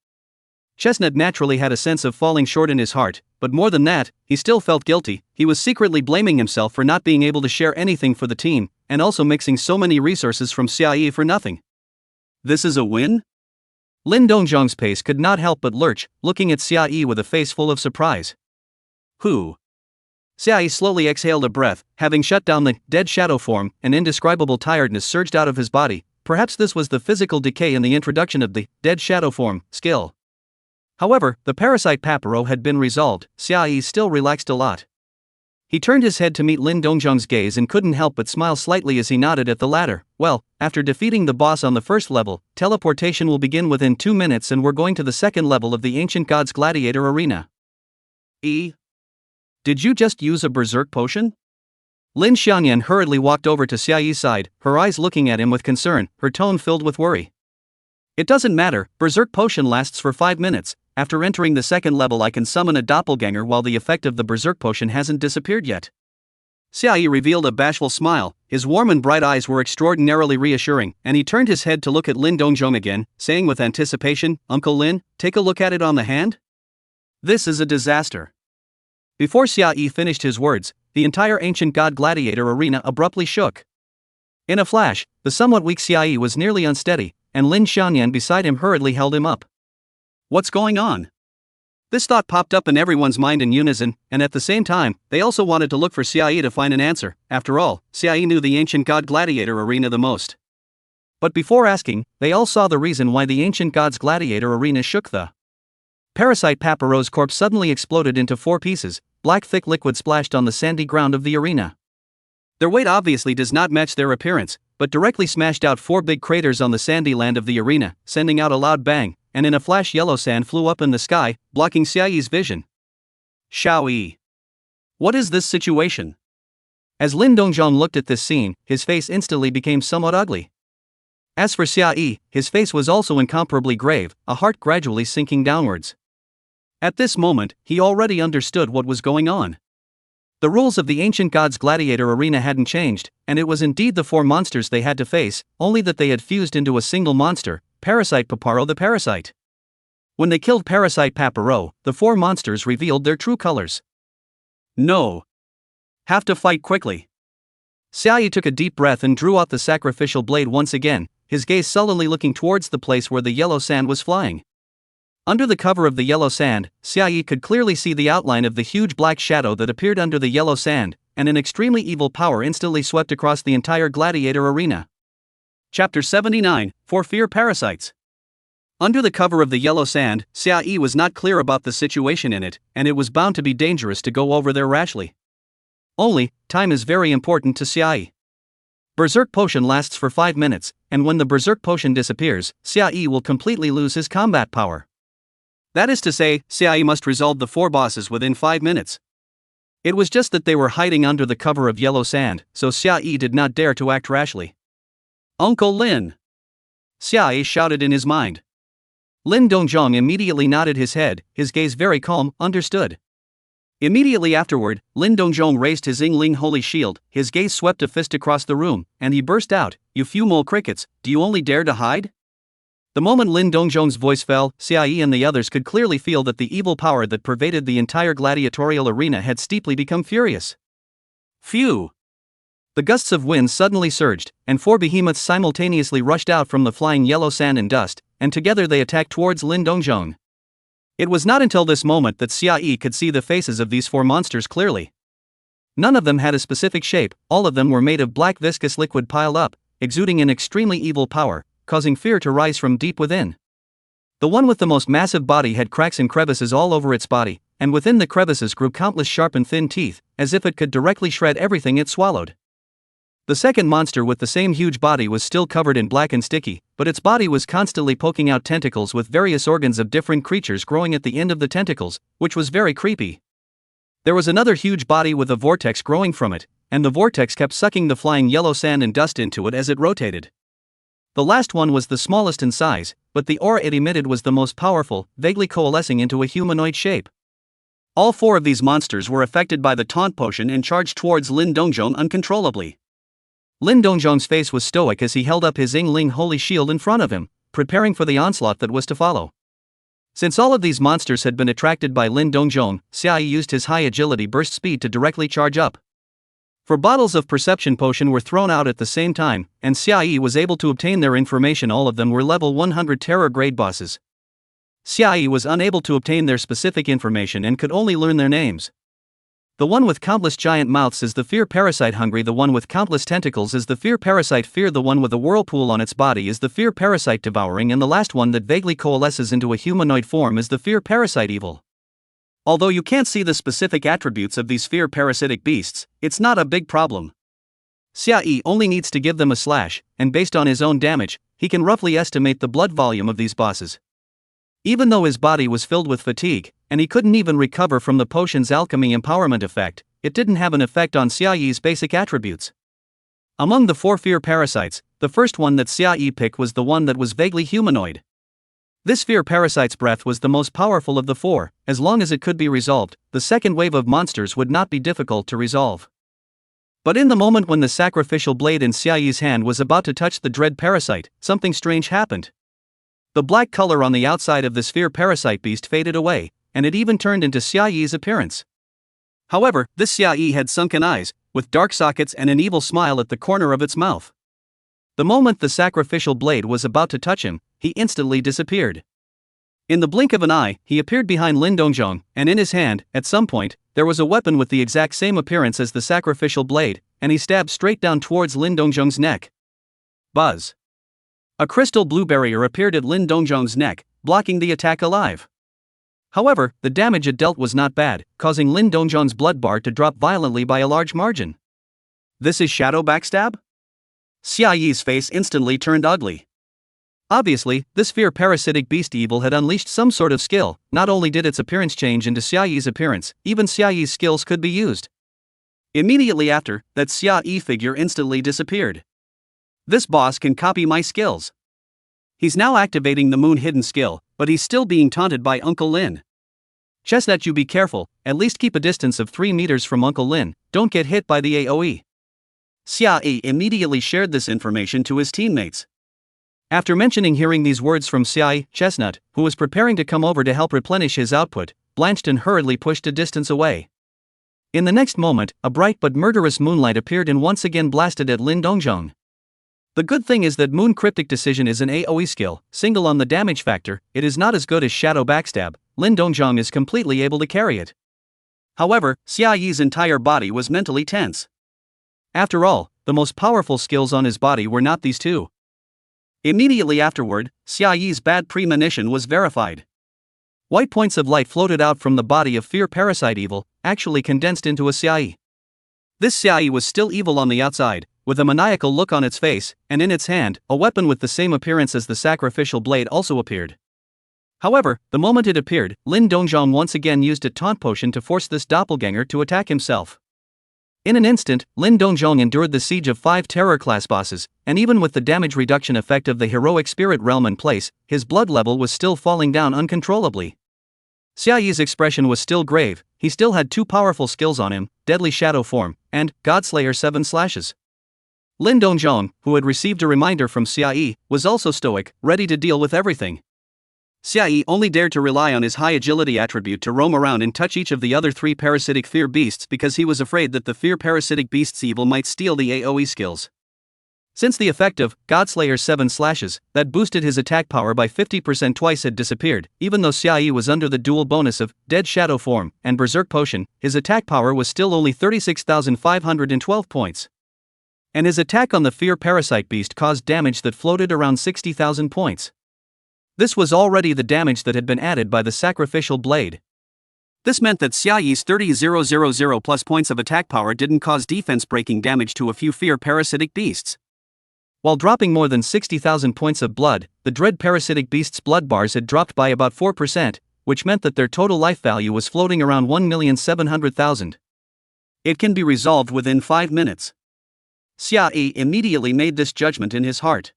Chestnut naturally had a sense of falling short in his heart, but more than that, he still felt guilty. He was secretly blaming himself for not being able to share anything for the team, and also mixing so many resources from Xiaoyi for nothing. This is a win? Lin Dongzhong's pace could not help but lurch, looking at Xiaoyi with a face full of surprise. Who? Xiaoyi slowly exhaled a breath, having shut down the dead shadow form, an indescribable tiredness surged out of his body. Perhaps this was the physical decay in the introduction of the dead shadow form skill. However, the Parasite Papero had been resolved. Xiaoyi still relaxed a lot. He turned his head to meet Lin Dongzhong's gaze and couldn't help but smile slightly as he nodded at the latter. Well, after defeating the boss on the first level, teleportation will begin within 2 minutes and we're going to the second level of the Ancient Gods Gladiator Arena. Did you just use a berserk potion? Lin Xianyan hurriedly walked over to Xiaoyi's side, her eyes looking at him with concern, her tone filled with worry. It doesn't matter, berserk potion lasts for 5 minutes. After entering the second level I can summon a doppelganger while the effect of the berserk potion hasn't disappeared yet. Xiaoyi revealed a bashful smile, his warm and bright eyes were extraordinarily reassuring, and he turned his head to look at Lin Dongzhong again, saying with anticipation, "Uncle Lin, take a look at it on the hand? This is a disaster." Before Xiaoyi finished his words, the entire Ancient God Gladiator Arena abruptly shook. In a flash, the somewhat weak Xiaoyi was nearly unsteady, and Lin Xianyan beside him hurriedly held him up. What's going on? This thought popped up in everyone's mind in unison, and at the same time, they also wanted to look for Xiaoyi to find an answer. After all, Xiaoyi knew the Ancient God Gladiator Arena the most. But before asking, they all saw the reason why the Ancient Gods Gladiator Arena shook. The Parasite Papero's corpse suddenly exploded into 4 pieces, black thick liquid splashed on the sandy ground of the arena. Their weight obviously does not match their appearance, but directly smashed out 4 big craters on the sandy land of the arena, sending out a loud bang, and in a flash yellow sand flew up in the sky, blocking Xiaoyi's vision. Xiaoyi. What is this situation? As Lin Dongzhong looked at this scene, his face instantly became somewhat ugly. As for Xiaoyi, his face was also incomparably grave, a heart gradually sinking downwards. At this moment, he already understood what was going on. The rules of the Ancient Gods Gladiator Arena hadn't changed, and it was indeed the 4 monsters they had to face, only that they had fused into a single monster, Parasite Papero the Parasite. When they killed Parasite Papero, the 4 monsters revealed their true colors. No. Have to fight quickly. Xiaoyi took a deep breath and drew out the sacrificial blade once again, his gaze sullenly looking towards the place where the yellow sand was flying. Under the cover of the yellow sand, Xiaoyi could clearly see the outline of the huge black shadow that appeared under the yellow sand, and an extremely evil power instantly swept across the entire gladiator arena. Chapter 79, For Fear Parasites. Under the cover of the yellow sand, Xiaoyi was not clear about the situation in it, and it was bound to be dangerous to go over there rashly. Only, time is very important to Xiaoyi. Berserk Potion lasts for 5 minutes, and when the Berserk Potion disappears, Xiaoyi will completely lose his combat power. That is to say, Xiaoyi must resolve the 4 bosses within 5 minutes. It was just that they were hiding under the cover of yellow sand, so Xiaoyi did not dare to act rashly. Uncle Lin! Xiaoyi shouted in his mind. Lin Dongzhong immediately nodded his head, his gaze very calm, understood. Immediately afterward, Lin Dongzhong raised his Yingling Holy Shield, his gaze swept a fist across the room, and he burst out, "You few mole crickets, do you only dare to hide?" The moment Lin Dongzhong's voice fell, Xiaoyi and the others could clearly feel that the evil power that pervaded the entire gladiatorial arena had steeply become furious. Phew! The gusts of wind suddenly surged, and 4 behemoths simultaneously rushed out from the flying yellow sand and dust, and together they attacked towards Lin Dongzhong. It was not until this moment that Xia could see the faces of these 4 monsters clearly. None of them had a specific shape, all of them were made of black viscous liquid piled up, exuding an extremely evil power, causing fear to rise from deep within. The one with the most massive body had cracks and crevices all over its body, and within the crevices grew countless sharp and thin teeth, as if it could directly shred everything it swallowed. The second monster with the same huge body was still covered in black and sticky, but its body was constantly poking out tentacles with various organs of different creatures growing at the end of the tentacles, which was very creepy. There was another huge body with a vortex growing from it, and the vortex kept sucking the flying yellow sand and dust into it as it rotated. The last one was the smallest in size, but the aura it emitted was the most powerful, vaguely coalescing into a humanoid shape. All 4 of these monsters were affected by the taunt potion and charged towards Lin Dongzhong uncontrollably. Lin Dongzhong's face was stoic as he held up his Yingling holy shield in front of him, preparing for the onslaught that was to follow. Since all of these monsters had been attracted by Lin Dongzhong, Xia used his high agility burst speed to directly charge up. 4 bottles of perception potion were thrown out at the same time, and Xia was able to obtain their information. All of them were level 100 terror grade bosses. Xia was unable to obtain their specific information and could only learn their names. The one with countless giant mouths is the fear parasite Hungry, the one with countless tentacles is the fear parasite Fear, the one with a whirlpool on its body is the fear parasite Devouring, and the last one that vaguely coalesces into a humanoid form is the fear parasite Evil. Although you can't see the specific attributes of these fear parasitic beasts, it's not a big problem. Xia only needs to give them a slash, and based on his own damage, he can roughly estimate the blood volume of these bosses. Even though his body was filled with fatigue, and he couldn't even recover from the potion's alchemy empowerment effect, it didn't have an effect on Xiaoyi's basic attributes. Among the 4 fear parasites, the first one that Xiaoyi picked was the one that was vaguely humanoid. This fear parasite's breath was the most powerful of the 4, as long as it could be resolved, the second wave of monsters would not be difficult to resolve. But in the moment when the sacrificial blade in Xiaoyi's hand was about to touch the dread parasite, something strange happened. The black color on the outside of the sphere parasite beast faded away, and it even turned into Xiaoyi's appearance. However, this Xiaoyi had sunken eyes, with dark sockets and an evil smile at the corner of its mouth. The moment the sacrificial blade was about to touch him, he instantly disappeared. In the blink of an eye, he appeared behind Lin Dongzhong, and in his hand, at some point, there was a weapon with the exact same appearance as the sacrificial blade, and he stabbed straight down towards Lin Dongzhong's neck. Buzz. A crystal blue barrier appeared at Lin Dongzhong's neck, blocking the attack alive. However, the damage it dealt was not bad, causing Lin Dongzhong's blood bar to drop violently by a large margin. This is shadow backstab? Xiaoyi's face instantly turned ugly. Obviously, this fear parasitic beast evil had unleashed some sort of skill. Not only did its appearance change into Xiaoyi's appearance, even Xiaoyi's skills could be used. Immediately after, that Xiaoyi figure instantly disappeared. This boss can copy my skills. He's now activating the moon hidden skill, but he's still being taunted by Uncle Lin. Chestnut, you be careful, at least keep a distance of 3 meters from Uncle Lin, don't get hit by the AoE. Xiaoyi immediately shared this information to his teammates. After hearing these words from Xiaoyi, Chestnut, who was preparing to come over to help replenish his output, blanched and hurriedly pushed a distance away. In the next moment, a bright but murderous moonlight appeared and once again blasted at Lin Dongzhong. The good thing is that Moon Cryptic Decision is an AoE skill, single on the damage factor, it is not as good as Shadow Backstab. Lin Dongzhong is completely able to carry it. However, Xiaoyi's entire body was mentally tense. After all, the most powerful skills on his body were not these two. Immediately afterward, Xiaoyi's bad premonition was verified. White points of light floated out from the body of Fear Parasite Evil, actually condensed into a Xiaoyi. This Xiaoyi was still evil on the outside, with a maniacal look on its face, and in its hand, a weapon with the same appearance as the sacrificial blade also appeared. However, the moment it appeared, Lin Dongzhong once again used a taunt potion to force this doppelganger to attack himself. In an instant, Lin Dongzhong endured the siege of 5 terror class bosses, and even with the damage reduction effect of the heroic spirit realm in place, his blood level was still falling down uncontrollably. Xiaoyi's expression was still grave, he still had 2 powerful skills on him, Deadly Shadow Form, and Godslayer 7 Slashes. Lin Dongzhong, who had received a reminder from Xiaoyi, was also stoic, ready to deal with everything. Xiaoyi only dared to rely on his high agility attribute to roam around and touch each of the other 3 parasitic fear beasts because he was afraid that the fear parasitic beast's evil might steal the AoE skills. Since the effect of Godslayer's 7 slashes, that boosted his attack power by 50% twice had disappeared, even though Xiaoyi was under the dual bonus of Dead Shadow Form and Berserk Potion, his attack power was still only 36,512 points. And his attack on the Fear Parasite Beast caused damage that floated around 60,000 points. This was already the damage that had been added by the Sacrificial Blade. This meant that Xiaoyi's 30,000 plus points of attack power didn't cause defense-breaking damage to a few Fear Parasitic Beasts. While dropping more than 60,000 points of blood, the Dread Parasitic Beast's blood bars had dropped by about 4%, which meant that their total life value was floating around 1,700,000. It can be resolved within 5 minutes. Xiaoyi immediately made this judgment in his heart.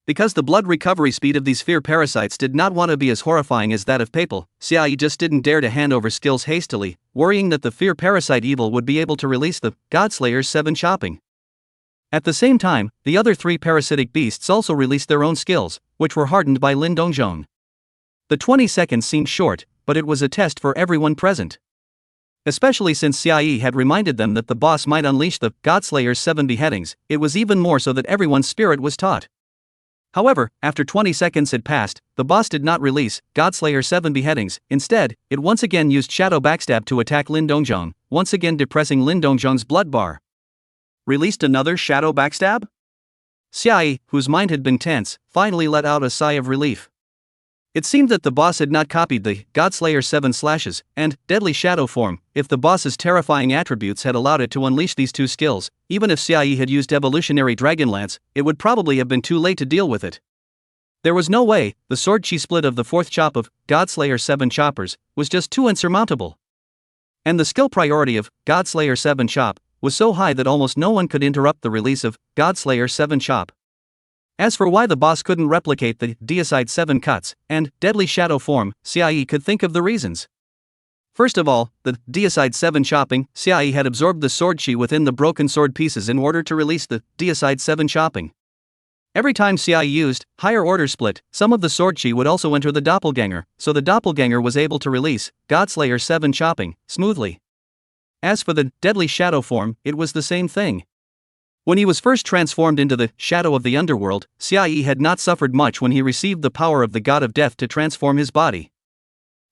Because the blood recovery speed of these fear parasites did not want to be as horrifying as that of Papal, Xiaoyi just didn't dare to hand over skills hastily, worrying that the fear parasite evil would be able to release the Godslayer's 7 chopping. At the same time, the other 3 parasitic beasts also released their own skills, which were hardened by Lin Dongzhong. The 20 seconds seemed short, but it was a test for everyone present. Especially since Xiaoyi had reminded them that the boss might unleash the Godslayer's 7 beheadings, it was even more so that everyone's spirit was taut. However, after 20 seconds had passed, the boss did not release Godslayer 7 beheadings. Instead, it once again used Shadow Backstab to attack Lin Dongzhong, once again depressing Lin Dongzhong's blood bar. Released another Shadow Backstab? Xiaoyi, whose mind had been tense, finally let out a sigh of relief. It seemed that the boss had not copied the Godslayer 7 slashes and Deadly Shadow form. If the boss's terrifying attributes had allowed it to unleash these 2 skills, even if Xiaoyi had used Evolutionary Dragonlance, it would probably have been too late to deal with it. There was no way. The sword chi split of the 4th chop of Godslayer 7 choppers was just too insurmountable. And the skill priority of Godslayer 7 chop was so high that almost no one could interrupt the release of Godslayer 7 chop. As for why the boss couldn't replicate the Deicide 7 cuts and Deadly Shadow form, Xiaoyi could think of the reasons. First of all, the Deicide 7 chopping, Xiaoyi had absorbed the sword chi within the broken sword pieces in order to release the Deicide 7 chopping. Every time Xiaoyi used higher order split, some of the sword chi would also enter the doppelganger, so the doppelganger was able to release Godslayer 7 chopping smoothly. As for the Deadly Shadow form, it was the same thing. When he was first transformed into the Shadow of the Underworld, Xiaoyi had not suffered much when he received the power of the God of Death to transform his body.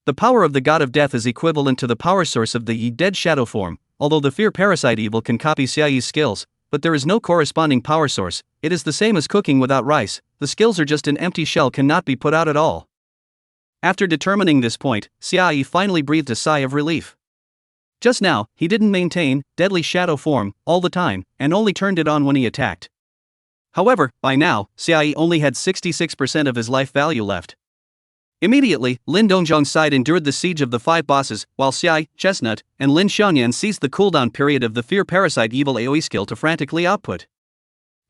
The power of the God of Death is equivalent to the power source of the Dead Shadow form, although the Fear Parasite Evil can copy Xiaoyi's skills, but there is no corresponding power source. It is the same as cooking without rice, the skills are just an empty shell, cannot be put out at all. After determining this point, Xiaoyi finally breathed a sigh of relief. Just now, he didn't maintain Deadly Shadow form all the time, and only turned it on when he attacked. However, by now, Xiaoyi only had 66% of his life value left. Immediately, Lin Dongzhong's side endured the siege of the 5 bosses, while Xiaoyi, Chestnut, and Lin Xiaoyan seized the cooldown period of the Fear Parasite Evil AoE skill to frantically output.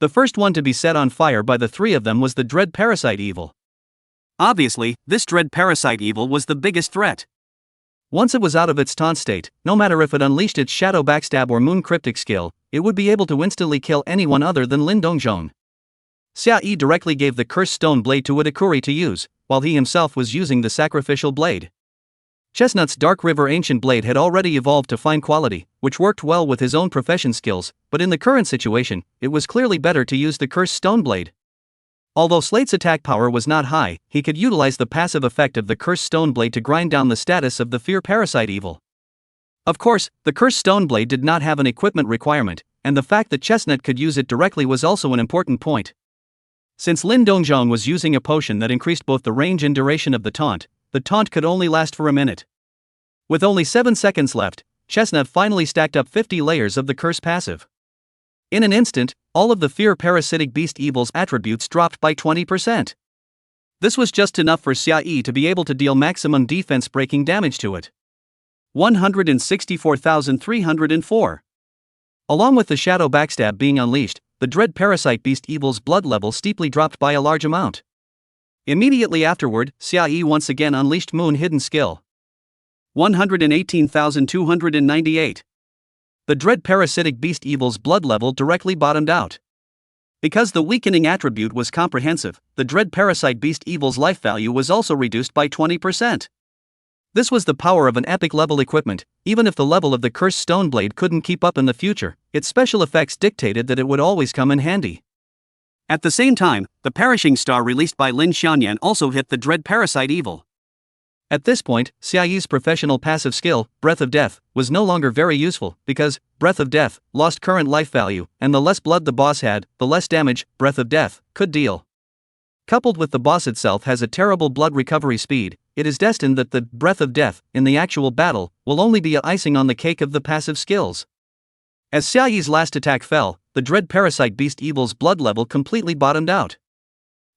The first one to be set on fire by the 3 of them was the Dread Parasite Evil. Obviously, this Dread Parasite Evil was the biggest threat. Once it was out of its taunt state, no matter if it unleashed its Shadow Backstab or Moon Cryptic skill, it would be able to instantly kill anyone other than Lin Dongzhong. Xiaoyi directly gave the Cursed Stone Blade to Itakuri to use, while he himself was using the Sacrificial Blade. Chestnut's Dark River Ancient Blade had already evolved to fine quality, which worked well with his own profession skills, but in the current situation, it was clearly better to use the Cursed Stone Blade. Although Slate's attack power was not high, he could utilize the passive effect of the Cursed Stone Blade to grind down the status of the Fear Parasite Evil. Of course, the Cursed Stone Blade did not have an equipment requirement, and the fact that Chestnut could use it directly was also an important point. Since Lin Dongzhong was using a potion that increased both the range and duration of the taunt could only last for a minute. With only 7 seconds left, Chestnut finally stacked up 50 layers of the Curse passive. In an instant, all of the Fear Parasitic Beast Evil's attributes dropped by 20%. This was just enough for Xiaoyi to be able to deal maximum defense-breaking damage to it. 164,304. Along with the Shadow Backstab being unleashed, the Dread Parasite Beast Evil's blood level steeply dropped by a large amount. Immediately afterward, Xiaoyi once again unleashed Moon Hidden Skill. 118,298. The Dread Parasitic Beast Evil's blood level directly bottomed out. Because the weakening attribute was comprehensive, the Dread Parasite Beast Evil's life value was also reduced by 20%. This was the power of an epic level equipment. Even if the level of the Cursed Stone Blade couldn't keep up in the future, its special effects dictated that it would always come in handy. At the same time, the Perishing Star released by Lin Xiaoyan also hit the Dread Parasite Evil. At this point, Xiaoyi's professional passive skill, Breath of Death, was no longer very useful, because Breath of Death lost current life value, and the less blood the boss had, the less damage Breath of Death could deal. Coupled with the boss itself has a terrible blood recovery speed, it is destined that the Breath of Death, in the actual battle, will only be a icing on the cake of the passive skills. As Xiaoyi's last attack fell, the Dread Parasite Beast Evil's blood level completely bottomed out.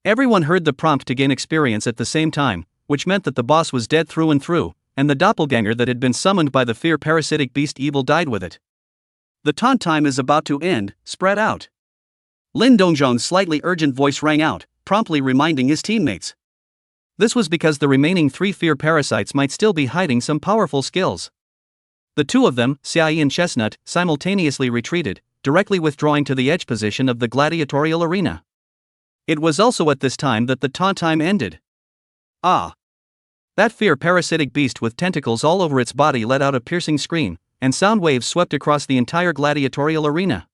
Everyone heard the prompt to gain experience at the same time, which meant that the boss was dead through and through, and the doppelganger that had been summoned by the Fear Parasitic Beast Evil died with it. The taunt time is about to end, spread out. Lin Dongzhong's slightly urgent voice rang out, promptly reminding his teammates. This was because the remaining 3 Fear Parasites might still be hiding some powerful skills. The two of them, Xiaoyi and Chestnut, simultaneously retreated, directly withdrawing to the edge position of the Gladiator Arena. It was also at this time that the taunt time ended. Ah! That Fear Parasitic beast with tentacles all over its body let out a piercing scream, and sound waves swept across the entire gladiatorial arena.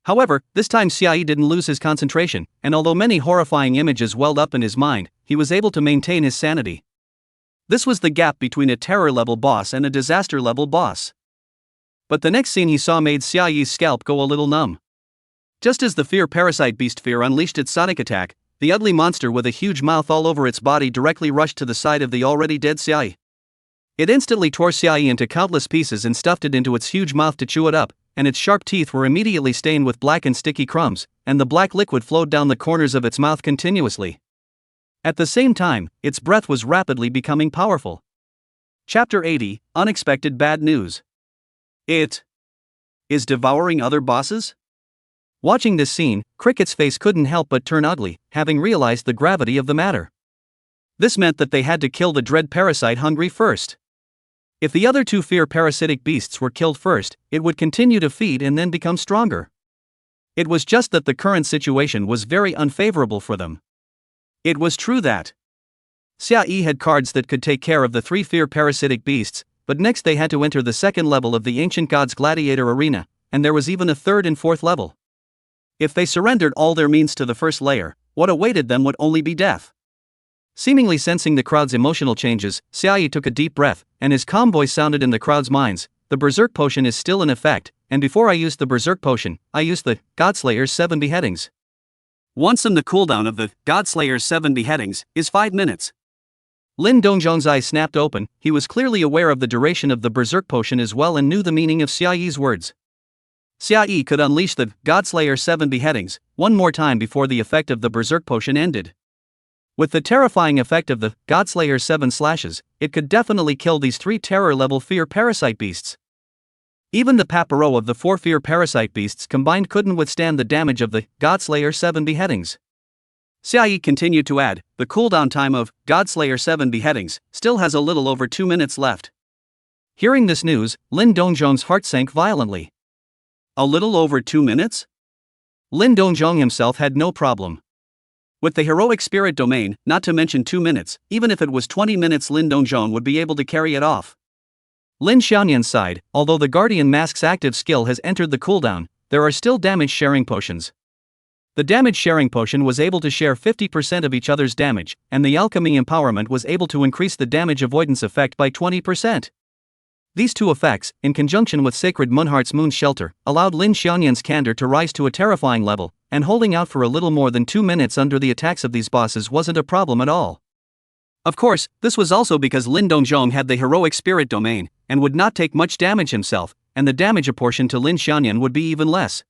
However, this time Xiaoyi didn't lose his concentration, and although many horrifying images welled up in his mind, he was able to maintain his sanity. This was the gap between a terror-level boss and a disaster-level boss. But the next scene he saw made Xiaoyi's scalp go a little numb. Just as the Fear Parasite Beast Fear unleashed its sonic attack, the ugly monster with a huge mouth all over its body directly rushed to the side of the already dead Xiaoyi. It instantly tore Xiaoyi into countless pieces and stuffed it into its huge mouth to chew it up, and its sharp teeth were immediately stained with black and sticky crumbs, and the black liquid flowed down the corners of its mouth continuously. At the same time, its breath was rapidly becoming powerful. Chapter 80, Unexpected Bad News. It is devouring other bosses? Watching this scene, Cricket's face couldn't help but turn ugly, having realized the gravity of the matter. This meant that they had to kill the Dread Parasite hungry first. If the other 2 Fear Parasitic beasts were killed first, it would continue to feed and then become stronger. It was just that the current situation was very unfavorable for them. It was true that Xiaoyi had cards that could take care of the 3 Fear Parasitic beasts, but next they had to enter the second level of the Ancient Gods Gladiator Arena, and there was even a third and fourth level. If they surrendered all their means to the first layer, what awaited them would only be death. Seemingly sensing the crowd's emotional changes, Xiaoyi took a deep breath, and his calm voice sounded in the crowd's minds. The Berserk Potion is still in effect, and before I used the Berserk Potion, I used the Godslayer's 7 Beheadings. Once in the cooldown of the Godslayer's 7 Beheadings is 5 minutes. Lin Dongzhong's eyes snapped open. He was clearly aware of the duration of the Berserk Potion as well and knew the meaning of Xiaoyi's words. Xiaoyi could unleash the Godslayer's 7 Beheadings one more time before the effect of the Berserk Potion ended. With the terrifying effect of the Godslayer's 7 Slashes, it could definitely kill these 3 terror-level Fear Parasite beasts. Even the Papero of the 4 Fear Parasite beasts combined couldn't withstand the damage of the Godslayer's 7 Beheadings. Xiaoyi continued to add, the cooldown time of Godslayer's 7 Beheadings still has a little over 2 minutes left. Hearing this news, Lin Dongzhong's heart sank violently. A little over 2 minutes? Lin Dongzhong himself had no problem. With the heroic spirit domain, not to mention 2 minutes, even if it was 20 minutes Lin Dongzhong would be able to carry it off. Lin Xiaoyan sighed, although the Guardian Mask's active skill has entered the cooldown, there are still damage sharing potions. The damage sharing potion was able to share 50% of each other's damage, and the alchemy empowerment was able to increase the damage avoidance effect by 20%. These two effects, in conjunction with Sacred Moonheart's Moon Shelter, allowed Lin Xiaoyan's candor to rise to a terrifying level, and holding out for a little more than 2 minutes under the attacks of these bosses wasn't a problem at all. Of course, this was also because Lin Dongzhong had the heroic spirit domain, and would not take much damage himself, and the damage apportioned to Lin Xiaoyan would be even less.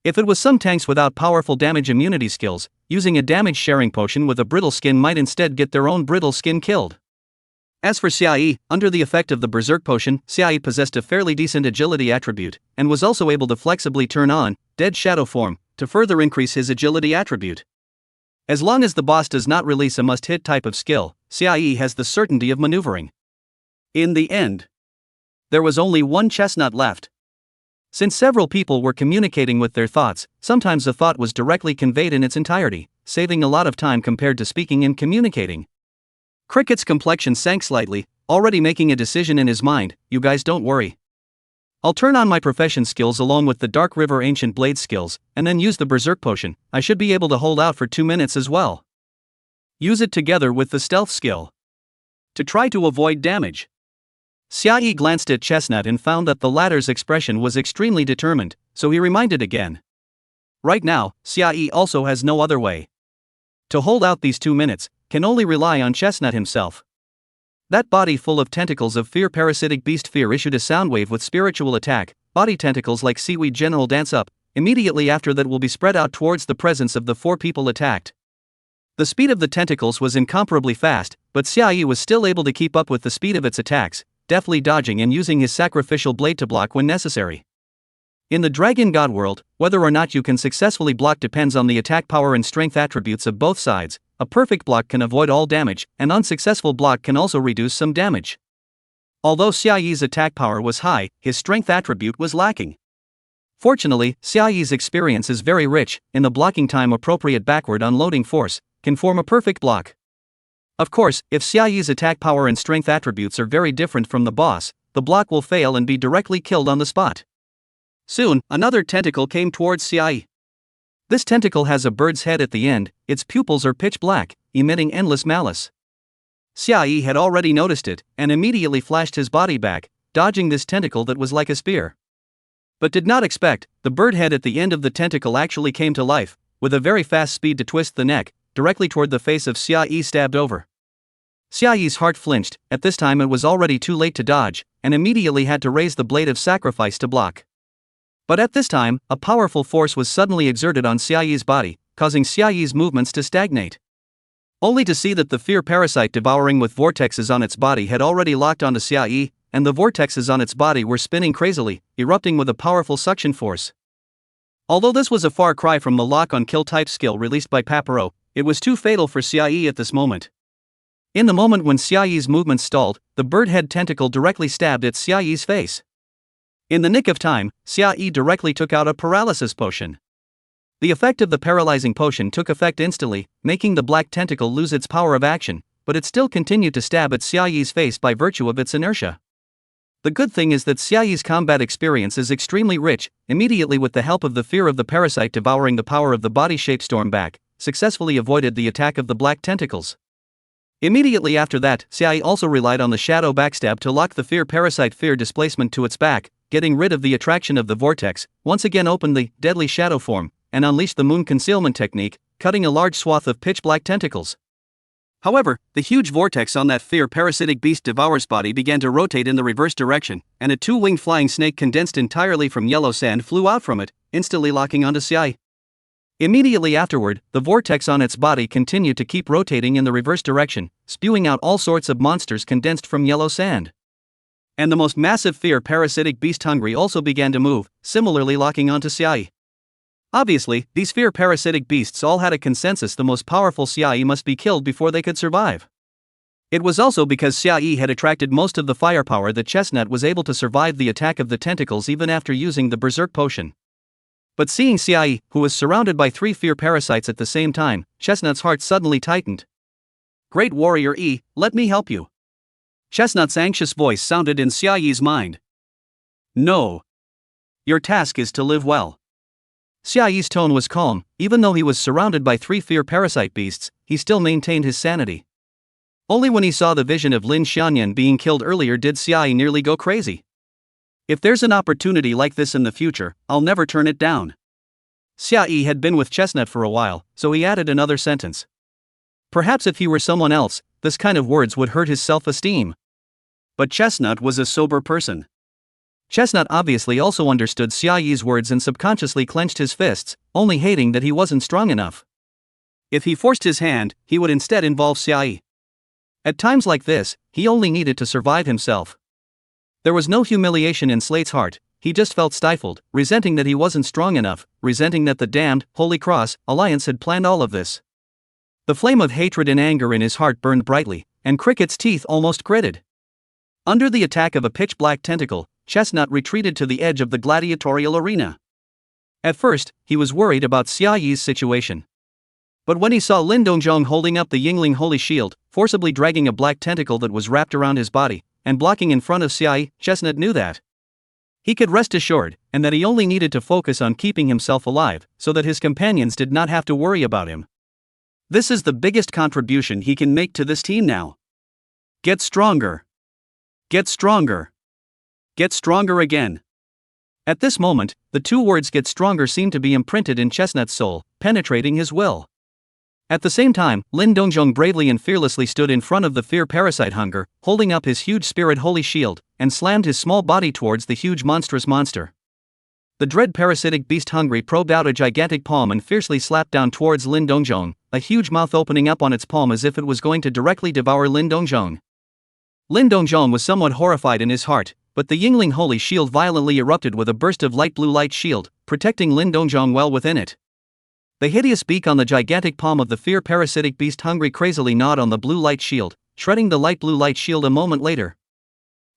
If it was some tanks without powerful damage immunity skills, using a damage sharing potion with a brittle skin might instead get their own brittle skin killed. As for Xiaoyi, under the effect of the Berserk Potion, Xiaoyi possessed a fairly decent agility attribute, and was also able to flexibly turn on Dead Shadow form to further increase his agility attribute. As long as the boss does not release a must-hit type of skill, Xiaoyi has the certainty of maneuvering. In the end, there was only one chestnut left. Since several people were communicating with their thoughts, sometimes the thought was directly conveyed in its entirety, saving a lot of time compared to speaking and communicating. Cricket's complexion sank slightly, already making a decision in his mind. You guys don't worry. I'll turn on my profession skills along with the Dark River Ancient Blade skills, and then use the Berserk Potion. I should be able to hold out for 2 minutes as well. Use it together with the Stealth skill to try to avoid damage. Xiaoyi glanced at Chestnut and found that the latter's expression was extremely determined, so he reminded again. Right now, Xiaoyi also has no other way to hold out these 2 minutes, can only rely on Chestnut himself. That body full of tentacles of fear parasitic beast fear issued a sound wave with spiritual attack. Body tentacles like seaweed general dance up, immediately after that will be spread out towards the presence of the 4 people attacked. The speed of the tentacles was incomparably fast, but Xiaoyi was still able to keep up with the speed of its attacks, deftly dodging and using his sacrificial blade to block when necessary. In the Dragon God world, whether or not you can successfully block depends on the attack power and strength attributes of both sides. A perfect block can avoid all damage, an unsuccessful block can also reduce some damage. Although Xiaoyi's attack power was high, his strength attribute was lacking. Fortunately, Xiaoyi's experience is very rich, in the blocking time appropriate backward unloading force, can form a perfect block. Of course, if Xiaoyi's attack power and strength attributes are very different from the boss, the block will fail and be directly killed on the spot. Soon, another tentacle came towards Xiaoyi. This tentacle has a bird's head at the end, its pupils are pitch black, emitting endless malice. Xiaoyi had already noticed it, and immediately flashed his body back, dodging this tentacle that was like a spear. But did not expect, the bird head at the end of the tentacle actually came to life, with a very fast speed to twist the neck, directly toward the face of Xiaoyi stabbed over. Xiaoyi's heart flinched. At this time it was already too late to dodge, and immediately had to raise the blade of sacrifice to block. But at this time, a powerful force was suddenly exerted on Xiaoyi's body, causing Xiaoyi's movements to stagnate. Only to see that the fear parasite devouring with vortexes on its body had already locked onto Xiaoyi, and the vortexes on its body were spinning crazily, erupting with a powerful suction force. Although this was a far cry from the lock-on kill type skill released by Papero, it was too fatal for Xiaoyi at this moment. In the moment when Xiaoyi's movements stalled, the bird head tentacle directly stabbed at Xiaoyi's face. In the nick of time, Xiaoyi directly took out a paralysis potion. The effect of the paralyzing potion took effect instantly, making the black tentacle lose its power of action, but it still continued to stab at Xiaoyi's face by virtue of its inertia. The good thing is that Xiaoyi's combat experience is extremely rich. Immediately, with the help of the fear of the parasite devouring the power of the body shape storm back, successfully avoided the attack of the black tentacles. Immediately after that, Xiaoyi also relied on the shadow backstab to lock the fear parasite fear displacement to its back, getting rid of the attraction of the vortex, once again opened the deadly shadow form, and unleashed the moon concealment technique, cutting a large swath of pitch black tentacles. However, the huge vortex on that fear parasitic beast devourer's body began to rotate in the reverse direction, and a 2-winged flying snake condensed entirely from yellow sand flew out from it, instantly locking onto Xiaoyi. Immediately afterward, the vortex on its body continued to keep rotating in the reverse direction, spewing out all sorts of monsters condensed from yellow sand. And the most massive fear parasitic beast hungry also began to move, similarly locking onto Xiaoyi. Obviously, these fear parasitic beasts all had a consensus: the most powerful Xiaoyi must be killed before they could survive. It was also because Xiaoyi had attracted most of the firepower that Chestnut was able to survive the attack of the tentacles even after using the Berserk Potion. But seeing Xiaoyi, who was surrounded by 3 fear parasites at the same time, Chestnut's heart suddenly tightened. "Great Warrior E, let me help you." Chestnut's anxious voice sounded in Xiaoyi's mind. "No. Your task is to live well." Xiaoyi's tone was calm. Even though he was surrounded by 3 fear parasite beasts, he still maintained his sanity. Only when he saw the vision of Lin Xianyan being killed earlier did Xiaoyi nearly go crazy. "If there's an opportunity like this in the future, I'll never turn it down." Xiaoyi had been with Chestnut for a while, so he added another sentence. Perhaps if he were someone else, this kind of words would hurt his self-esteem. But Chestnut was a sober person. Chestnut obviously also understood Xiaoyi's words and subconsciously clenched his fists, only hating that he wasn't strong enough. If he forced his hand, he would instead involve Xiaoyi. At times like this, he only needed to survive himself. There was no humiliation in Slate's heart, he just felt stifled, resenting that he wasn't strong enough, resenting that the damned Holy Cross Alliance had planned all of this. The flame of hatred and anger in his heart burned brightly, and Cricket's teeth almost gritted. Under the attack of a pitch-black tentacle, Chestnut retreated to the edge of the gladiatorial arena. At first, he was worried about Xia Yi's situation. But when he saw Lin Dongjong holding up the Yingling Holy Shield, forcibly dragging a black tentacle that was wrapped around his body, and blocking in front of Xia Yi, Chestnut knew that he could rest assured, and that he only needed to focus on keeping himself alive, so that his companions did not have to worry about him. This is the biggest contribution he can make to this team now. Get stronger. Get stronger. Get stronger again. At this moment, the two words "get stronger" seemed to be imprinted in Chestnut's soul, penetrating his will. At the same time, Lin Dongjong bravely and fearlessly stood in front of the fear parasite hunger, holding up his huge spirit holy shield, and slammed his small body towards the huge monstrous monster. The dread parasitic beast hungry probed out a gigantic palm and fiercely slapped down towards Lin Dongjong, a huge mouth opening up on its palm as if it was going to directly devour Lin Dongjong. Lin Dongjong was somewhat horrified in his heart, but the Yingling Holy Shield violently erupted with a burst of light blue light shield, protecting Lin Dongjong well within it. The hideous beak on the gigantic palm of the fear parasitic beast hungry crazily gnawed on the blue light shield, shredding the light blue light shield a moment later.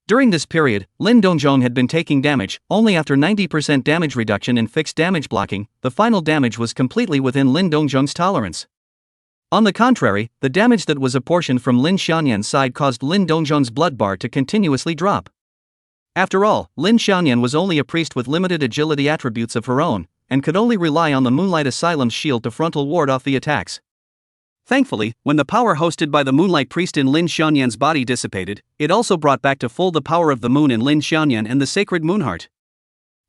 During this period, Lin Dongjong had been taking damage. Only after 90% damage reduction and fixed damage blocking, the final damage was completely within Lin Dongjong's tolerance. On the contrary, the damage that was apportioned from Lin Xianyan's side caused Lin Dongjong's blood bar to continuously drop. After all, Lin Xianyan was only a priest with limited agility attributes of her own, and could only rely on the Moonlight Asylum's shield to frontal ward off the attacks. Thankfully, when the power hosted by the Moonlight Priest in Lin Xianyan's body dissipated, it also brought back to full the power of the moon in Lin Xianyan and the sacred Moonheart.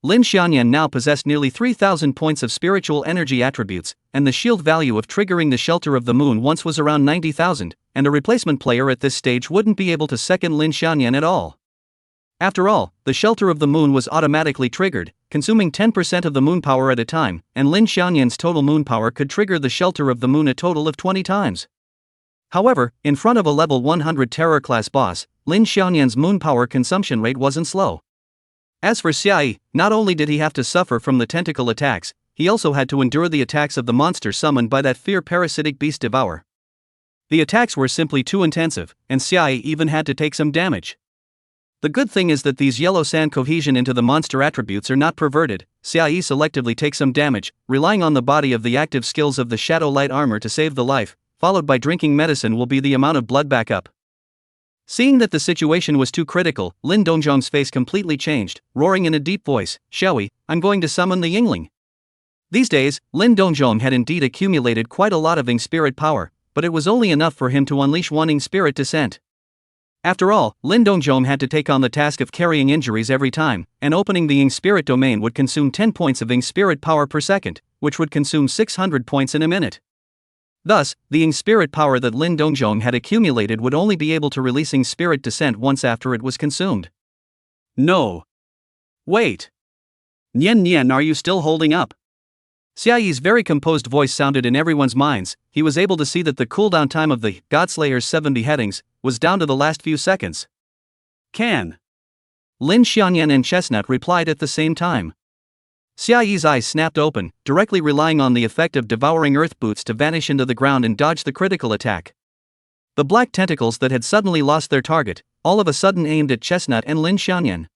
Lin Xianyan now possessed nearly 3,000 points of spiritual energy attributes, and the shield value of triggering the shelter of the moon once was around 90,000, and a replacement player at this stage wouldn't be able to second Lin Xianyan at all. After all, the shelter of the moon was automatically triggered, consuming 10% of the moon power at a time, and Lin Xianyan's total moon power could trigger the shelter of the moon a total of 20 times. However, in front of a level 100 terror class boss, Lin Xianyan's moon power consumption rate wasn't slow. As for Xia Yi, not only did he have to suffer from the tentacle attacks, he also had to endure the attacks of the monster summoned by that fear parasitic beast Devour. The attacks were simply too intensive, and Xia Yi even had to take some damage. The good thing is that these yellow sand cohesion into the monster attributes are not perverted. Xia Yi selectively takes some damage, relying on the body of the active skills of the Shadow Light armor to save the life, followed by drinking medicine will be the amount of blood backup. Seeing that the situation was too critical, Lin Dongjong's face completely changed, roaring in a deep voice, "Xiaoyi, I'm going to summon the Yingling." These days, Lin Dongjong had indeed accumulated quite a lot of Ing spirit power, but it was only enough for him to unleash one Ing spirit descent. After all, Lin Dongjong had to take on the task of carrying injuries every time, and opening the Ing spirit domain would consume 10 points of Ing spirit power per second, which would consume 600 points in a minute. Thus, the Ing spirit power that Lin Dongjong had accumulated would only be able to release Ing spirit descent once after it was consumed. No. Wait. Nian Nian, are you still holding up? Xia Yi's very composed voice sounded in everyone's minds. He was able to see that the cooldown time of the Godslayer's 7 beheadings was down to the last few seconds. Can. Lin Xianyan and Chestnut replied at the same time. Xia Yi's eyes snapped open, directly relying on the effect of devouring earth boots to vanish into the ground and dodge the critical attack. The black tentacles that had suddenly lost their target, all of a sudden aimed at Chestnut and Lin Xianyan.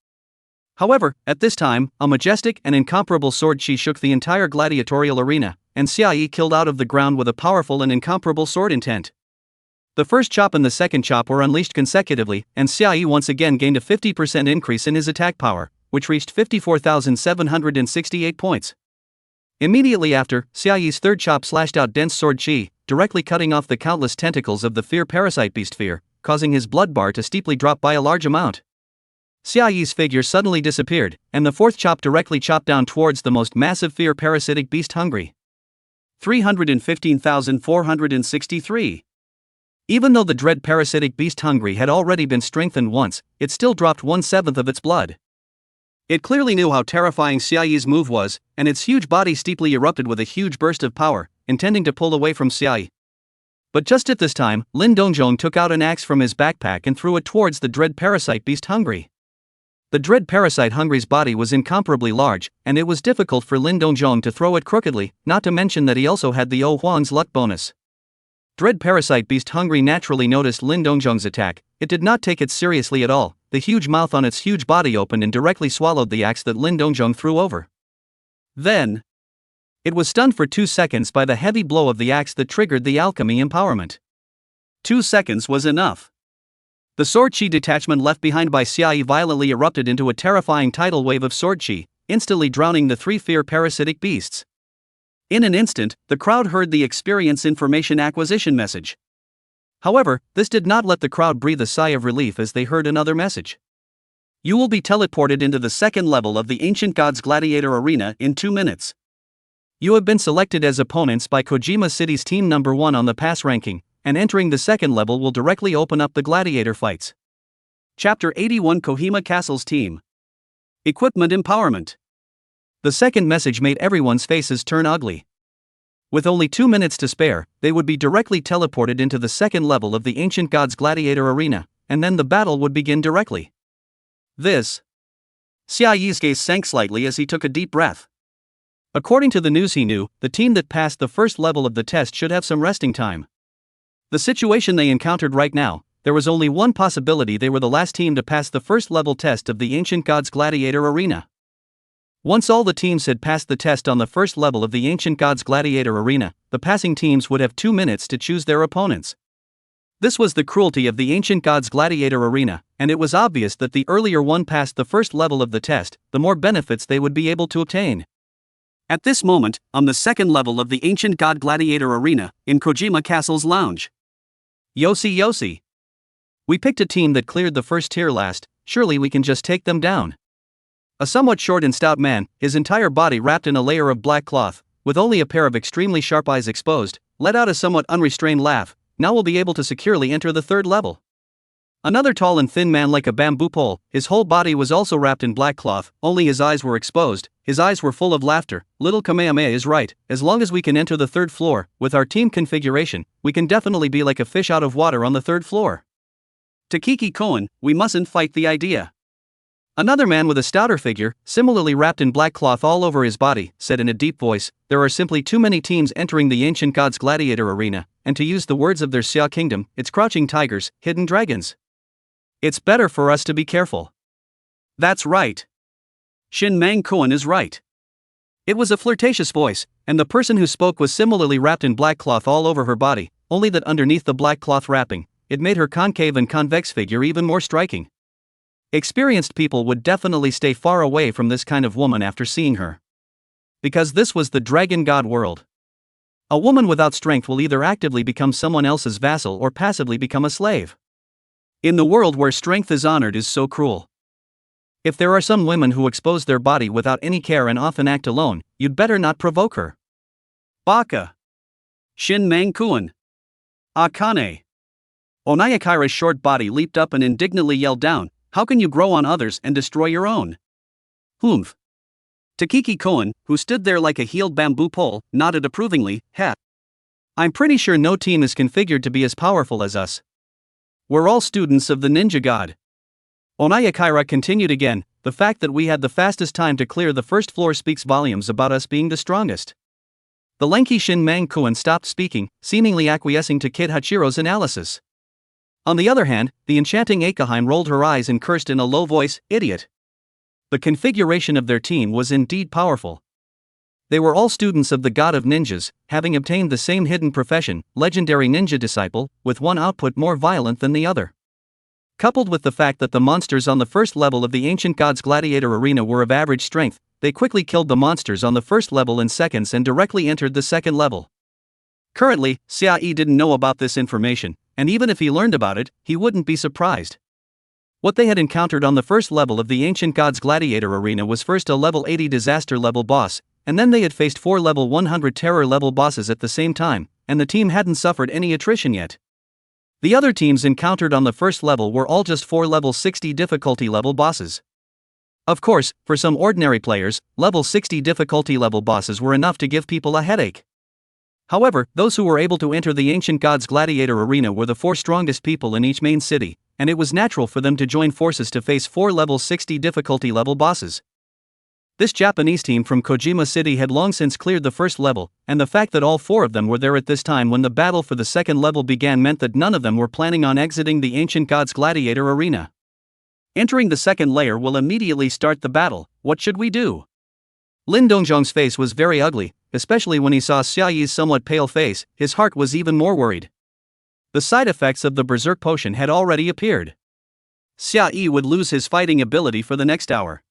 However, at this time, a majestic and incomparable sword chi shook the entire gladiatorial arena, and Xia Yi killed out of the ground with a powerful and incomparable sword intent. The first chop and the second chop were unleashed consecutively, and Xia Yi once again gained a 50% increase in his attack power, which reached 54,768 points. Immediately after, Xia Yi's third chop slashed out dense sword chi, directly cutting off the countless tentacles of the fear parasite beast fear, causing his blood bar to steeply drop by a large amount. Xia Yi's figure suddenly disappeared, and the fourth chop directly chopped down towards the most massive fear parasitic beast hungry. 315,463. Even though the dread parasitic beast hungry had already been strengthened once, it still dropped 1/7 of its blood. It clearly knew how terrifying Xia Yi's move was, and its huge body steeply erupted with a huge burst of power, intending to pull away from Xia Yi. But just at this time, Lin Dongjong took out an axe from his backpack and threw it towards the dread parasite beast hungry. The dread parasite hungry's body was incomparably large, and it was difficult for Lin Dongjong to throw it crookedly, not to mention that he also had the O Huang's luck bonus. Dread parasite beast hungry naturally noticed Lin Dongjong's attack. It did not take it seriously at all. the huge mouth on its huge body opened and directly swallowed the axe that Lin Dongjong threw over. Then, it was stunned for 2 seconds by the heavy blow of the axe that triggered the alchemy empowerment. 2 seconds was enough. The sword chi detachment left behind by Xia Yi violently erupted into a terrifying tidal wave of sword chi, instantly drowning the 3 fear parasitic beasts. In an instant, the crowd heard the experience information acquisition message. However, this did not let the crowd breathe a sigh of relief as they heard another message. You will be teleported into the second level of the Ancient Gods Gladiator Arena in 2 minutes. You have been selected as opponents by Kojima City's team number 1 on the pass ranking, and entering the second level will directly open up the gladiator fights. Chapter 81 Kohima Castle's Team. Equipment Empowerment. The second message made everyone's faces turn ugly. With only 2 minutes to spare, they would be directly teleported into the second level of the Ancient Gods Gladiator Arena, and then the battle would begin directly. This. Xia Yi's gaze sank slightly as he took a deep breath. According to the news he knew, the team that passed the first level of the test should have some resting time. The situation they encountered right now, there was only one possibility: they were the last team to pass the first level test of the Ancient Gods Gladiator Arena. Once all the teams had passed the test on the first level of the Ancient Gods Gladiator Arena, the passing teams would have 2 minutes to choose their opponents. This was the cruelty of the Ancient Gods Gladiator Arena, and it was obvious that the earlier one passed the first level of the test, the more benefits they would be able to obtain. At this moment, on the second level of the Ancient God Gladiator Arena, in Kojima Castle's lounge. Yossi. We picked a team that cleared the first tier last, surely we can just take them down. A somewhat short and stout man, his entire body wrapped in a layer of black cloth, with only a pair of extremely sharp eyes exposed, let out a somewhat unrestrained laugh. Now we'll be able to securely enter the third level. Another tall and thin man like a bamboo pole, his whole body was also wrapped in black cloth, only his eyes were exposed. His eyes were full of laughter. Little Kamehameha is right, as long as we can enter the third floor, with our team configuration, we can definitely be like a fish out of water on the third floor. Takiki Koen, we mustn't fight the idea. Another man with a stouter figure, similarly wrapped in black cloth all over his body, said in a deep voice, there are simply too many teams entering the Ancient Gods Gladiator Arena, and to use the words of their Xia Kingdom, it's crouching tigers, hidden dragons. It's better for us to be careful. That's right. Shin Mang Koen is right. It was a flirtatious voice, and the person who spoke was similarly wrapped in black cloth all over her body, only that underneath the black cloth wrapping, it made her concave and convex figure even more striking. Experienced people would definitely stay far away from this kind of woman after seeing her. Because this was the Dragon God world. A woman without strength will either actively become someone else's vassal or passively become a slave. In the world where strength is honored is so cruel. If there are some women who expose their body without any care and often act alone, you'd better not provoke her. Baka. Shin Mang Koen. Akane. Onayakira's short body leaped up and indignantly yelled down, how can you grow on others and destroy your own? Humph. Takiki Koen, who stood there like a healed bamboo pole, nodded approvingly, heh. I'm pretty sure no team is configured to be as powerful as us. We're all students of the ninja god. Onayakira continued again, the fact that we had the fastest time to clear the first floor speaks volumes about us being the strongest. The lanky Shin Mang Koen stopped speaking, seemingly acquiescing to Kid Hachiro's analysis. On the other hand, the enchanting Akaheim rolled her eyes and cursed in a low voice, idiot. The configuration of their team was indeed powerful. They were all students of the god of ninjas, having obtained the same hidden profession, legendary ninja disciple, with one output more violent than the other. Coupled with the fact that the monsters on the first level of the Ancient Gods Gladiator Arena were of average strength, they quickly killed the monsters on the first level in seconds and directly entered the second level. Currently, Xia Yi didn't know about this information, and even if he learned about it, he wouldn't be surprised. What they had encountered on the first level of the Ancient Gods Gladiator Arena was first a level 80 disaster level boss, and then they had faced 4 level 100 terror level bosses at the same time, and the team hadn't suffered any attrition yet. The other teams encountered on the first level were all just 4 level 60 difficulty level bosses. Of course, for some ordinary players, level 60 difficulty level bosses were enough to give people a headache. However, those who were able to enter the Ancient Gods Gladiator Arena were the 4 strongest people in each main city, and it was natural for them to join forces to face 4 level 60 difficulty level bosses. This Japanese team from Kojima City had long since cleared the first level, and the fact that all 4 of them were there at this time when the battle for the second level began meant that none of them were planning on exiting the Ancient Gods Gladiator Arena. Entering the second layer will immediately start the battle. What should we do? Lin Dongzhong's face was very ugly, especially when he saw Xia Yi's somewhat pale face. His heart was even more worried. The side effects of the berserk potion had already appeared. Xia Yi would lose his fighting ability for the next hour.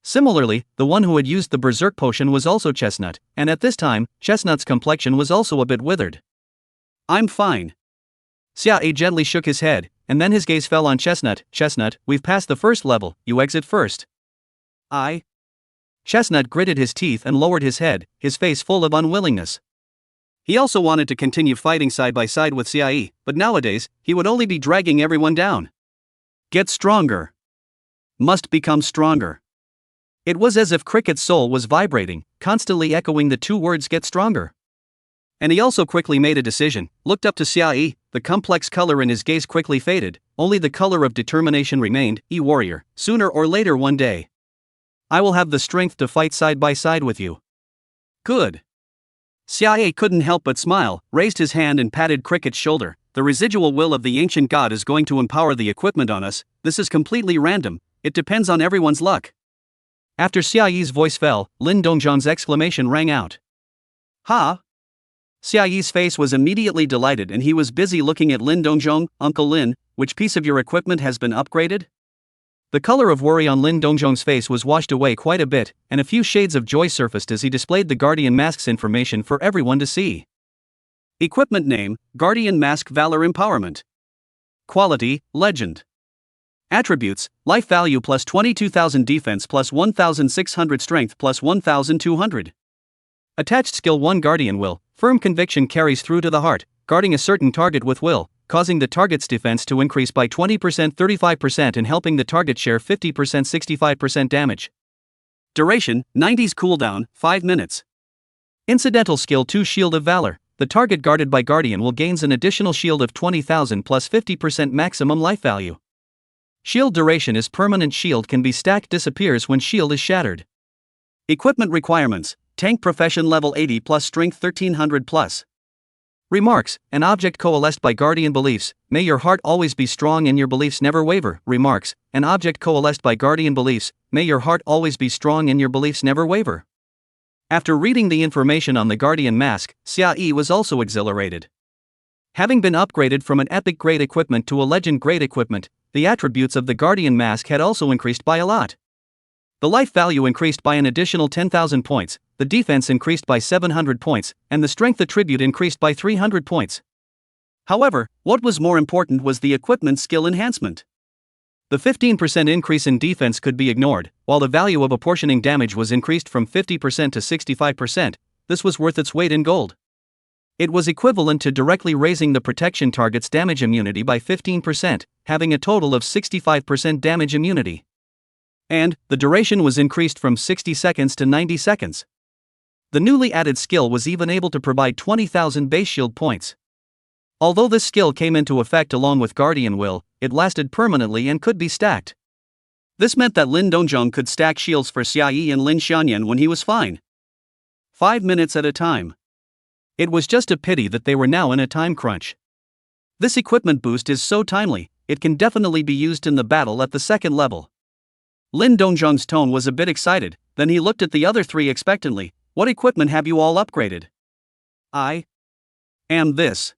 Similarly, the one who had used the berserk potion was also Chestnut, and at this time, Chestnut's complexion was also a bit withered. I'm fine. Xia Yi gently shook his head, and then his gaze fell on Chestnut. Chestnut, we've passed the first level, you exit first. Chestnut gritted his teeth and lowered his head, his face full of unwillingness. He also wanted to continue fighting side by side with Xia Yi, but nowadays, he would only be dragging everyone down. Get stronger. Must become stronger. It was as if Cricket's soul was vibrating, constantly echoing the two words get stronger. And he also quickly made a decision, looked up to Xia Yi, the complex color in his gaze quickly faded, only the color of determination remained. Warrior, sooner or later one day, I will have the strength to fight side by side with you. Good. Xia Yi couldn't help but smile, raised his hand and patted Cricket's shoulder. The residual will of the ancient god is going to empower the equipment on us. This is completely random, it depends on everyone's luck. After Xia Yi's voice fell, Lin Dongzhang's exclamation rang out. Ha! Xia Yi's face was immediately delighted and he was busy looking at Lin Dongzhang. Uncle Lin, which piece of your equipment has been upgraded? The color of worry on Lin Dongzhang's face was washed away quite a bit, and a few shades of joy surfaced as he displayed the Guardian Mask's information for everyone to see. Equipment name, Guardian Mask Valor Empowerment. Quality, Legend. Attributes, life value plus 22,000 defense plus 1,600 strength plus 1,200. Attached skill 1 Guardian Will, firm conviction carries through to the heart, guarding a certain target with will, causing the target's defense to increase by 20% 35% and helping the target share 50% 65% damage. Duration, 90s cooldown, 5 minutes. Incidental skill 2 Shield of Valor, the target guarded by Guardian will gains an additional shield of 20,000 plus 50% maximum life value. Shield duration is permanent. Shield can be stacked, disappears when shield is shattered. Equipment requirements, tank profession level 80 plus strength 1300 plus. Remarks, an object coalesced by Guardian beliefs, may your heart always be strong and your beliefs never waver. Remarks, an object coalesced by Guardian beliefs, may your heart always be strong and your beliefs never waver. After reading the information on the Guardian Mask, Xia Yi was also exhilarated. Having been upgraded from an epic grade equipment to a legend grade equipment, the attributes of the Guardian Mask had also increased by a lot. The life value increased by an additional 10,000 points, the defense increased by 700 points, and the strength attribute increased by 300 points. However, what was more important was the equipment skill enhancement. The 15% increase in defense could be ignored, while the value of apportioning damage was increased from 50% to 65%, this was worth its weight in gold. It was equivalent to directly raising the protection target's damage immunity by 15%, having a total of 65% damage immunity. And, the duration was increased from 60 seconds to 90 seconds. The newly added skill was even able to provide 20,000 base shield points. Although this skill came into effect along with Guardian Will, it lasted permanently and could be stacked. This meant that Lin Dongzhang could stack shields for Xia Yi and Lin Xianyan when he was fine. 5 minutes at a time. It was just a pity that they were now in a time crunch. This equipment boost is so timely, it can definitely be used in the battle at the second level. Lin Dongzhang's tone was a bit excited, then he looked at the other three expectantly. What equipment have you all upgraded? I am this.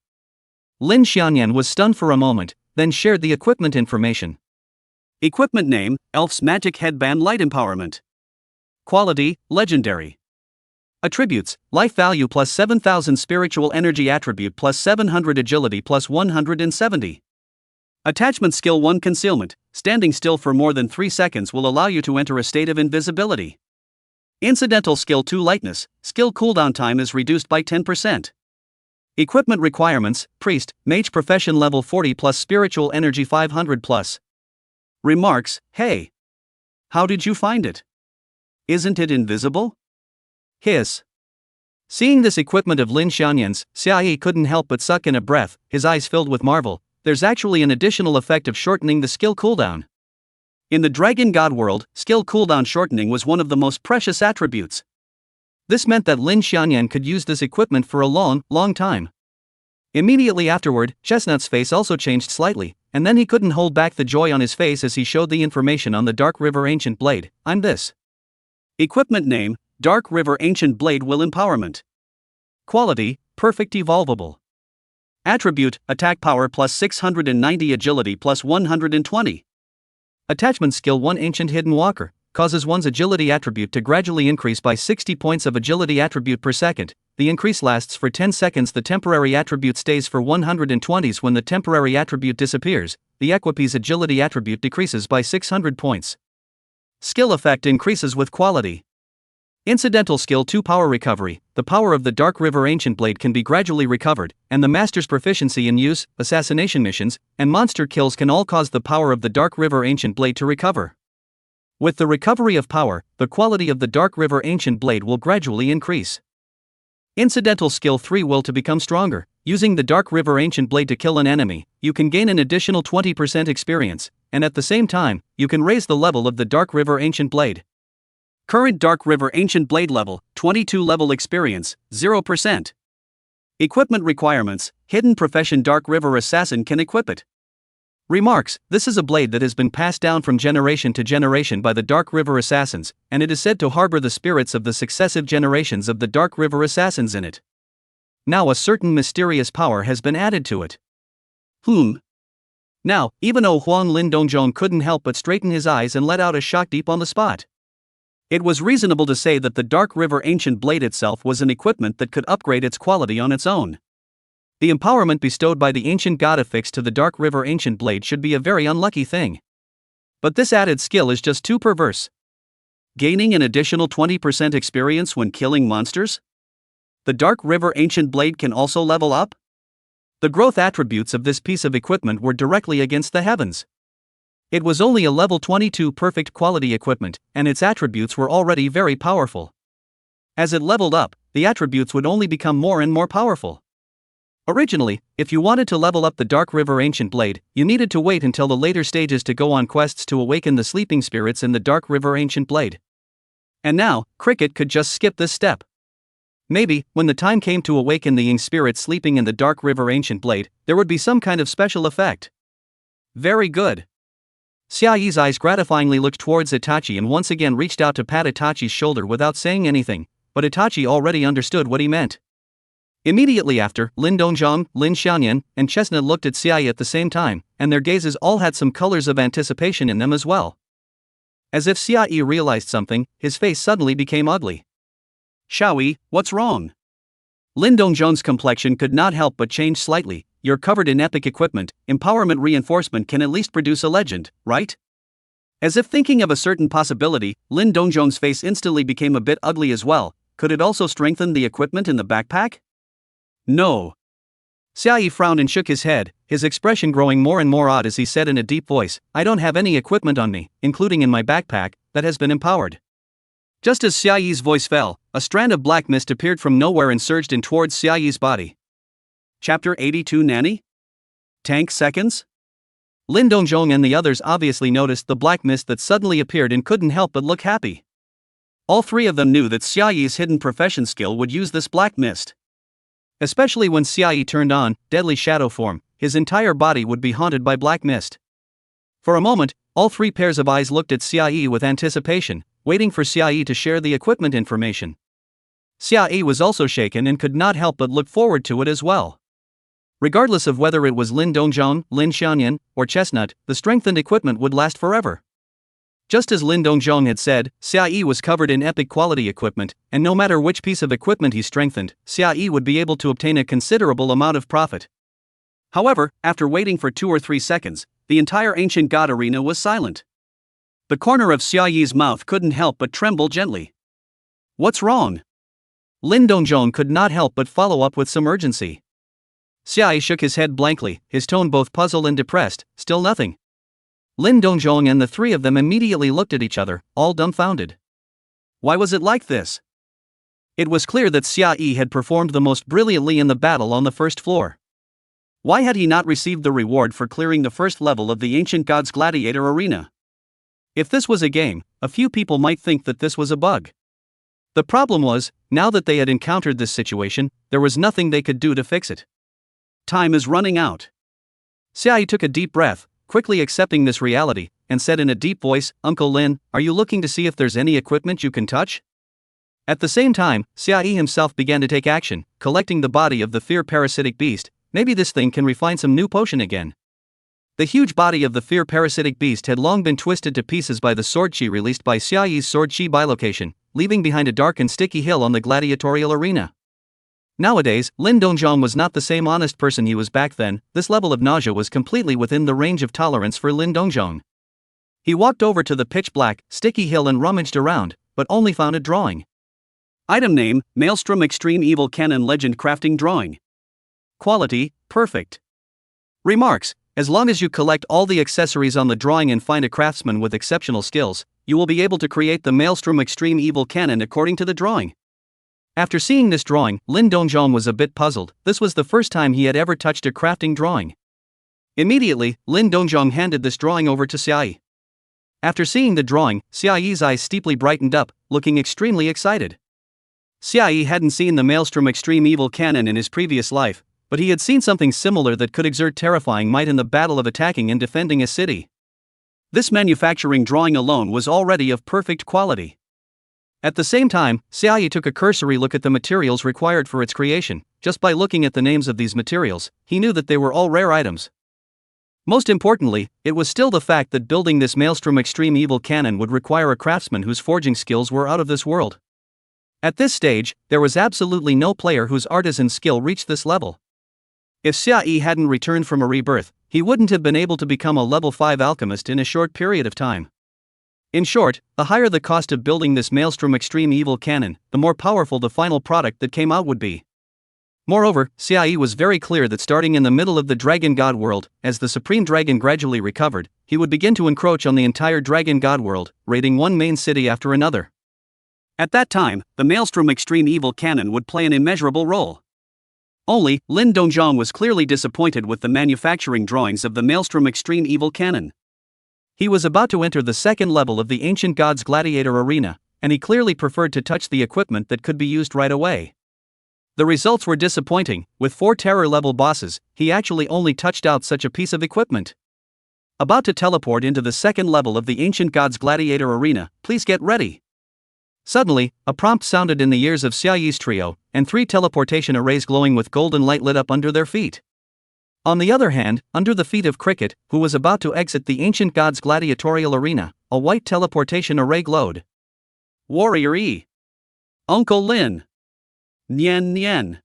Lin Xianyan was stunned for a moment, then shared the equipment information. Equipment name, Elf's Magic Headband Light Empowerment. Quality, Legendary. Attributes, life value plus 7,000 spiritual energy attribute plus 700 agility plus 170. Attachment skill 1 concealment, standing still for more than 3 seconds will allow you to enter a state of invisibility. Incidental skill 2 lightness, skill cooldown time is reduced by 10%. Equipment requirements, priest, mage profession level 40 plus spiritual energy 500 plus. Remarks, hey. How did you find it? Isn't it invisible? Hiss. Seeing this equipment of Lin Xianyan's, Xia Yi couldn't help but suck in a breath, his eyes filled with marvel. There's actually an additional effect of shortening the skill cooldown. In the Dragon God world, skill cooldown shortening was one of the most precious attributes. This meant that Lin Xianyan could use this equipment for a long time. Immediately afterward, Chestnut's face also changed slightly, and then he couldn't hold back the joy on his face as he showed the information on the Dark River Ancient Blade. I'm this. Equipment name, Dark River Ancient Blade Will Empowerment. Quality, Perfect Evolvable. Attribute, Attack Power plus 690 Agility plus 120. Attachment Skill 1 Ancient Hidden Walker, causes one's agility attribute to gradually increase by 60 points of agility attribute per second. The increase lasts for 10 seconds. The temporary attribute stays for 120s. When the temporary attribute disappears, the equipe's agility attribute decreases by 600 points. Skill effect increases with quality. Incidental Skill 2 Power Recovery. The power of the Dark River Ancient Blade can be gradually recovered, and the master's proficiency in use, assassination missions, and monster kills can all cause the power of the Dark River Ancient Blade to recover. With the recovery of power, the quality of the Dark River Ancient Blade will gradually increase. Incidental Skill 3 Will to become stronger. Using the Dark River Ancient Blade to kill an enemy, you can gain an additional 20% experience, and at the same time, you can raise the level of the Dark River Ancient Blade. Current Dark River Ancient Blade level, 22 level experience, 0%. Equipment requirements, hidden profession Dark River Assassin can equip it. Remarks, this is a blade that has been passed down from generation to generation by the Dark River Assassins, and it is said to harbor the spirits of the successive generations of the Dark River Assassins in it. Now a certain mysterious power has been added to it. Now, even Huang Lin Dongjong couldn't help but straighten his eyes and let out a shock deep on the spot. It was reasonable to say that the Dark River Ancient Blade itself was an equipment that could upgrade its quality on its own. The empowerment bestowed by the ancient god affixed to the Dark River Ancient Blade should be a very unlucky thing. But this added skill is just too perverse. Gaining an additional 20% experience when killing monsters? The Dark River Ancient Blade can also level up? The growth attributes of this piece of equipment were directly against the heavens. It was only a level 22 perfect quality equipment, and its attributes were already very powerful. As it leveled up, the attributes would only become more and more powerful. Originally, if you wanted to level up the Dark River Ancient Blade, you needed to wait until the later stages to go on quests to awaken the sleeping spirits in the Dark River Ancient Blade. And now, Cricket could just skip this step. Maybe, when the time came to awaken the Ying spirits sleeping in the Dark River Ancient Blade, there would be some kind of special effect. Very good. Xiaoyi's eyes gratifyingly looked towards Itachi and once again reached out to pat Itachi's shoulder without saying anything, but Itachi already understood what he meant. Immediately after, Lin Dongjong, Lin Xianyan, and Chestnut looked at Xiaoyi at the same time, and their gazes all had some colors of anticipation in them as well. As if Xiaoyi realized something, his face suddenly became ugly. Xiaoyi, what's wrong? Lin Dongjong's complexion could not help but change slightly. You're covered in epic equipment, empowerment reinforcement can at least produce a legend, right? As if thinking of a certain possibility, Lin Dongjong's face instantly became a bit ugly as well. Could it also strengthen the equipment in the backpack? No. Xiaoyi frowned and shook his head, his expression growing more and more odd as he said in a deep voice, I don't have any equipment on me, including in my backpack, that has been empowered. Just as Xiaoyi's voice fell, a strand of black mist appeared from nowhere and surged in towards Xiaoyi's body. Chapter 82 Nanny? Tank seconds? Lin Dongjong and the others obviously noticed the black mist that suddenly appeared and couldn't help but look happy. All three of them knew that Xiaoyi's hidden profession skill would use this black mist. Especially when Xiaoyi turned on deadly shadow form, his entire body would be haunted by black mist. For a moment, all three pairs of eyes looked at Xiaoyi with anticipation, waiting for Xiaoyi to share the equipment information. Xiaoyi was also shaken and could not help but look forward to it as well. Regardless of whether it was Lin Dongjong, Lin Xianyan, or Chestnut, the strengthened equipment would last forever. Just as Lin Dongjong had said, Xiaoyi was covered in epic quality equipment, and no matter which piece of equipment he strengthened, Xiaoyi would be able to obtain a considerable amount of profit. However, after waiting for 2 or 3 seconds, the entire ancient god arena was silent. The corner of Xiaoyi's mouth couldn't help but tremble gently. What's wrong? Lin Dongjong could not help but follow up with some urgency. Xiaoyi shook his head blankly, his tone both puzzled and depressed. Still nothing. Lin Dongjong and the three of them immediately looked at each other, all dumbfounded. Why was it like this? It was clear that Xiaoyi had performed the most brilliantly in the battle on the first floor. Why had he not received the reward for clearing the first level of the ancient god's Gladiator Arena? If this was a game, a few people might think that this was a bug. The problem was, now that they had encountered this situation, there was nothing they could do to fix it. Time is running out. Xiaoyi took a deep breath, quickly accepting this reality, and said in a deep voice, "Uncle Lin, are you looking to see if there's any equipment you can touch?" At the same time, Xiaoyi himself began to take action, collecting the body of the fear parasitic beast. Maybe this thing can refine some new potion again. The huge body of the fear parasitic beast had long been twisted to pieces by the sword chi released by Xiaoyi's sword chi bilocation, leaving behind a dark and sticky hill on the Gladiator Arena. Nowadays, Lin Dongzhong was not the same honest person he was back then. This level of nausea was completely within the range of tolerance for Lin Dongzhong. He walked over to the pitch-black, sticky hill and rummaged around, but only found a drawing. Item name, Maelstrom Extreme Evil Cannon Legend Crafting Drawing. Quality, perfect. Remarks, as long as you collect all the accessories on the drawing and find a craftsman with exceptional skills, you will be able to create the Maelstrom Extreme Evil Cannon according to the drawing. After seeing this drawing, Lin Dongzhong was a bit puzzled. This was the first time he had ever touched a crafting drawing. Immediately, Lin Dongzhong handed this drawing over to Xiaoyi. After seeing the drawing, Xiaoyi's eyes steeply brightened up, looking extremely excited. Xiaoyi hadn't seen the Maelstrom Extreme Evil Cannon in his previous life, but he had seen something similar that could exert terrifying might in the battle of attacking and defending a city. This manufacturing drawing alone was already of perfect quality. At the same time, Xiaoyi took a cursory look at the materials required for its creation. Just by looking at the names of these materials, he knew that they were all rare items. Most importantly, it was still the fact that building this Maelstrom Extreme Evil Cannon would require a craftsman whose forging skills were out of this world. At this stage, there was absolutely no player whose artisan skill reached this level. If Xiaoyi hadn't returned from a rebirth, he wouldn't have been able to become a level 5 alchemist in a short period of time. In short, the higher the cost of building this Maelstrom Extreme Evil Cannon, the more powerful the final product that came out would be. Moreover, Xiaoyi was very clear that starting in the middle of the Dragon God world, as the Supreme Dragon gradually recovered, he would begin to encroach on the entire Dragon God world, raiding one main city after another. At that time, the Maelstrom Extreme Evil Cannon would play an immeasurable role. Only, Lin Dongzhong was clearly disappointed with the manufacturing drawings of the Maelstrom Extreme Evil Cannon. He was about to enter the second level of the Ancient Gods Gladiator Arena, and he clearly preferred to touch the equipment that could be used right away. The results were disappointing. With 4 terror-level bosses, he actually only touched out such a piece of equipment. About to teleport into the second level of the Ancient Gods Gladiator Arena, please get ready. Suddenly, a prompt sounded in the ears of Xiaoyi's trio, and 3 teleportation arrays glowing with golden light lit up under their feet. On the other hand, under the feet of Cricket, who was about to exit the Ancient Gods Gladiatorial Arena, a white teleportation array glowed. Warrior E. Uncle Lin. Nian Nian.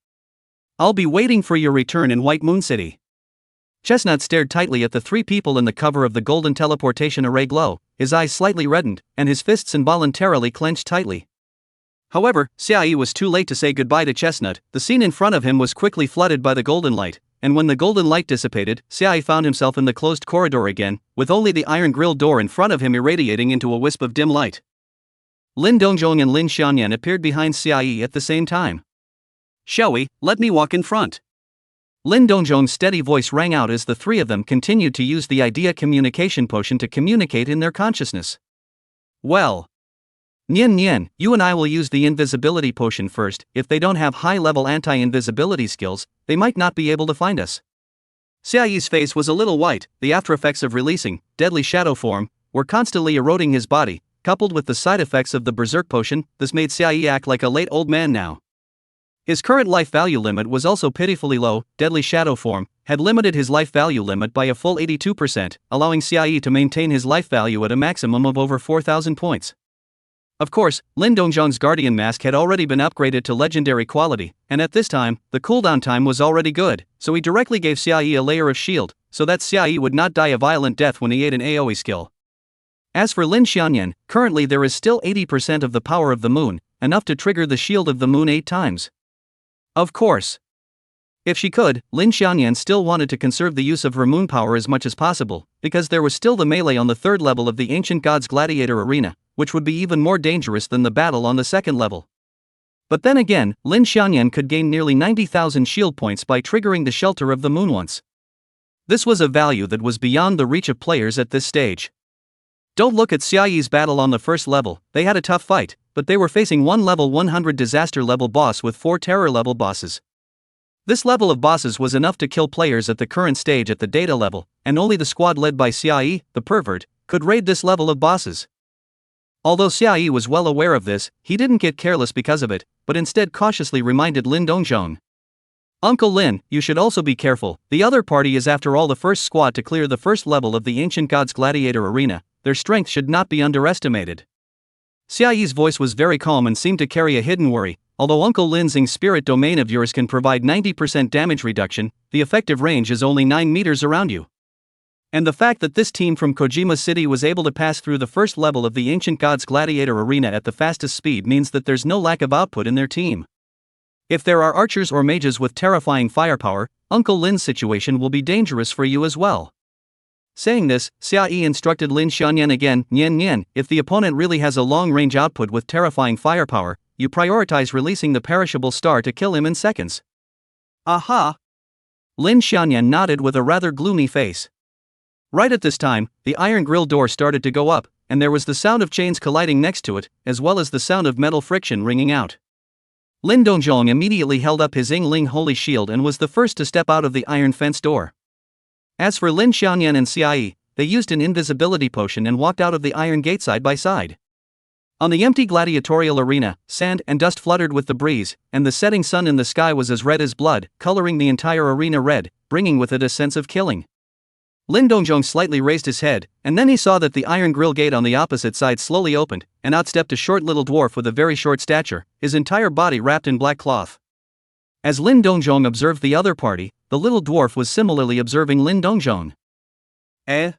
I'll be waiting for your return in White Moon City. Chestnut stared tightly at the 3 people in the cover of the golden teleportation array glow, his eyes slightly reddened, and his fists involuntarily clenched tightly. However, Xiaoyi was too late to say goodbye to Chestnut. The scene in front of him was quickly flooded by the golden light, and when the golden light dissipated, Xiaoyi found himself in the closed corridor again, with only the iron-grilled door in front of him irradiating into a wisp of dim light. Lin Dongzhong and Lin Xianyan appeared behind Xiaoyi at the same time. Xiaoyi, let me walk in front. Lin Dongzhong's steady voice rang out as the 3 of them continued to use the idea communication potion to communicate in their consciousness. Well. Nian Nian, you and I will use the invisibility potion first. If they don't have high-level anti-invisibility skills, they might not be able to find us. Xiaoyi's face was a little white. The after-effects of releasing deadly shadow form were constantly eroding his body, coupled with the side effects of the berserk potion. This made Xiaoyi act like a late old man now. His current life value limit was also pitifully low. Deadly shadow form had limited his life value limit by a full 82%, allowing Xiaoyi to maintain his life value at a maximum of over 4,000 points. Of course, Lin Dongzhong's Guardian Mask had already been upgraded to legendary quality, and at this time, the cooldown time was already good, so he directly gave Xiaoyi a layer of shield, so that Xiaoyi would not die a violent death when he ate an AoE skill. As for Lin Xianyan, currently there is still 80% of the power of the moon, enough to trigger the shield of the moon 8 times. Of course. If she could, Lin Xianyan still wanted to conserve the use of her moon power as much as possible, because there was still the melee on the 3rd level of the Ancient Gods Gladiator Arena, which would be even more dangerous than the battle on the 2nd level. But then again, Lin Xianyan could gain nearly 90,000 shield points by triggering the shelter of the moon once. This was a value that was beyond the reach of players at this stage. Don't look at Xiaoyi's battle on the 1st level. They had a tough fight, but they were facing one level 100 disaster level boss with 4 terror level bosses. This level of bosses was enough to kill players at the current stage at the data level, and only the squad led by Xiaoyi, the pervert, could raid this level of bosses. Although Xiaoyi was well aware of this, he didn't get careless because of it, but instead cautiously reminded Lin Dongzhong. Uncle Lin, you should also be careful, the other party is after all the first squad to clear the first level of the Ancient Gods Gladiator Arena, their strength should not be underestimated. Xiaoyi's voice was very calm and seemed to carry a hidden worry. Although Uncle Lin's spirit domain of yours can provide 90% damage reduction, the effective range is only 9 meters around you. And the fact that this team from Kojima City was able to pass through the first level of the Ancient Gods Gladiator Arena at the fastest speed means that there's no lack of output in their team. If there are archers or mages with terrifying firepower, Uncle Lin's situation will be dangerous for you as well. Saying this, Xiaoyi instructed Lin Xianyan again, Nian, if the opponent really has a long-range output with terrifying firepower, you prioritize releasing the perishable star to kill him in seconds. Aha! Lin Xianyan nodded with a rather gloomy face. Right at this time, the iron grill door started to go up, and there was the sound of chains colliding next to it, as well as the sound of metal friction ringing out. Lin Dongzhong immediately held up his Yingling Holy Shield and was the first to step out of the iron fence door. As for Lin Xianyan and Xiaoyi, they used an invisibility potion and walked out of the iron gate side by side. On the empty gladiatorial arena, sand and dust fluttered with the breeze, and the setting sun in the sky was as red as blood, coloring the entire arena red, bringing with it a sense of killing. Lin Dongzhong slightly raised his head, and then he saw that the iron grill gate on the opposite side slowly opened, and out stepped a short little dwarf with a very short stature, his entire body wrapped in black cloth. As Lin Dongzhong observed the other party, the little dwarf was similarly observing Lin Dongzhong. A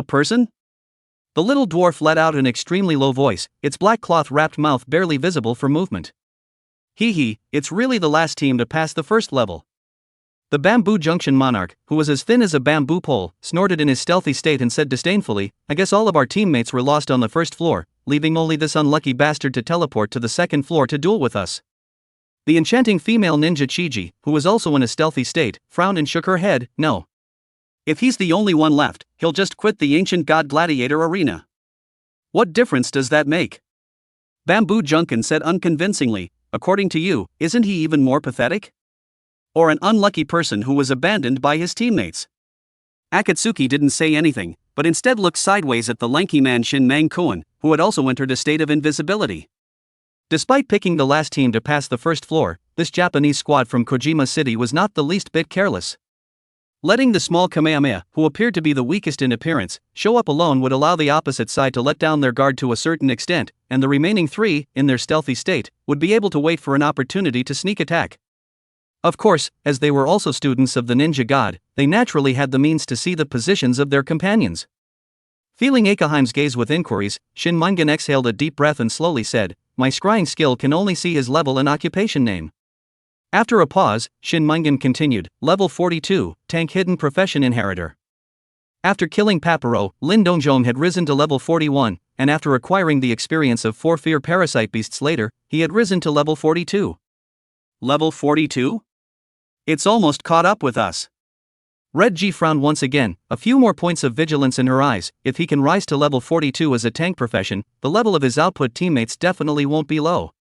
person? The little dwarf let out an extremely low voice, its black cloth-wrapped mouth barely visible for movement. Hee, it's really the last team to pass the first level. The Bamboo Junction monarch, who was as thin as a bamboo pole, snorted in his stealthy state and said disdainfully, I guess all of our teammates were lost on the first floor, leaving only this unlucky bastard to teleport to the second floor to duel with us. The enchanting female ninja Chiji, who was also in a stealthy state, frowned and shook her head, no. If he's the only one left, he'll just quit the Ancient God Gladiator Arena. What difference does that make? Bamboo Junkin said unconvincingly, according to you, isn't he even more pathetic? Or an unlucky person who was abandoned by his teammates? Akatsuki didn't say anything, but instead looked sideways at the lanky man Shin Mang-kun, who had also entered a state of invisibility. Despite picking the last team to pass the first floor, this Japanese squad from Kojima City was not the least bit careless. Letting the small Kamehameha, who appeared to be the weakest in appearance, show up alone would allow the opposite side to let down their guard to a certain extent, and the remaining three, in their stealthy state, would be able to wait for an opportunity to sneak attack. Of course, as they were also students of the ninja god, they naturally had the means to see the positions of their companions. Feeling Akaheim's gaze with inquiries, Shin Mangan exhaled a deep breath and slowly said, my scrying skill can only see his level and occupation name. After a pause, Shin Mangan continued, level 42, tank hidden profession inheritor. After killing Papero, Lin Dongzhong had risen to level 41, and after acquiring the experience of 4 fear parasite beasts later, he had risen to level 42. Level 42? It's almost caught up with us. Red G frowned once again, a few more points of vigilance in her eyes. If he can rise to level 42 as a tank profession, the level of his output teammates definitely won't be low.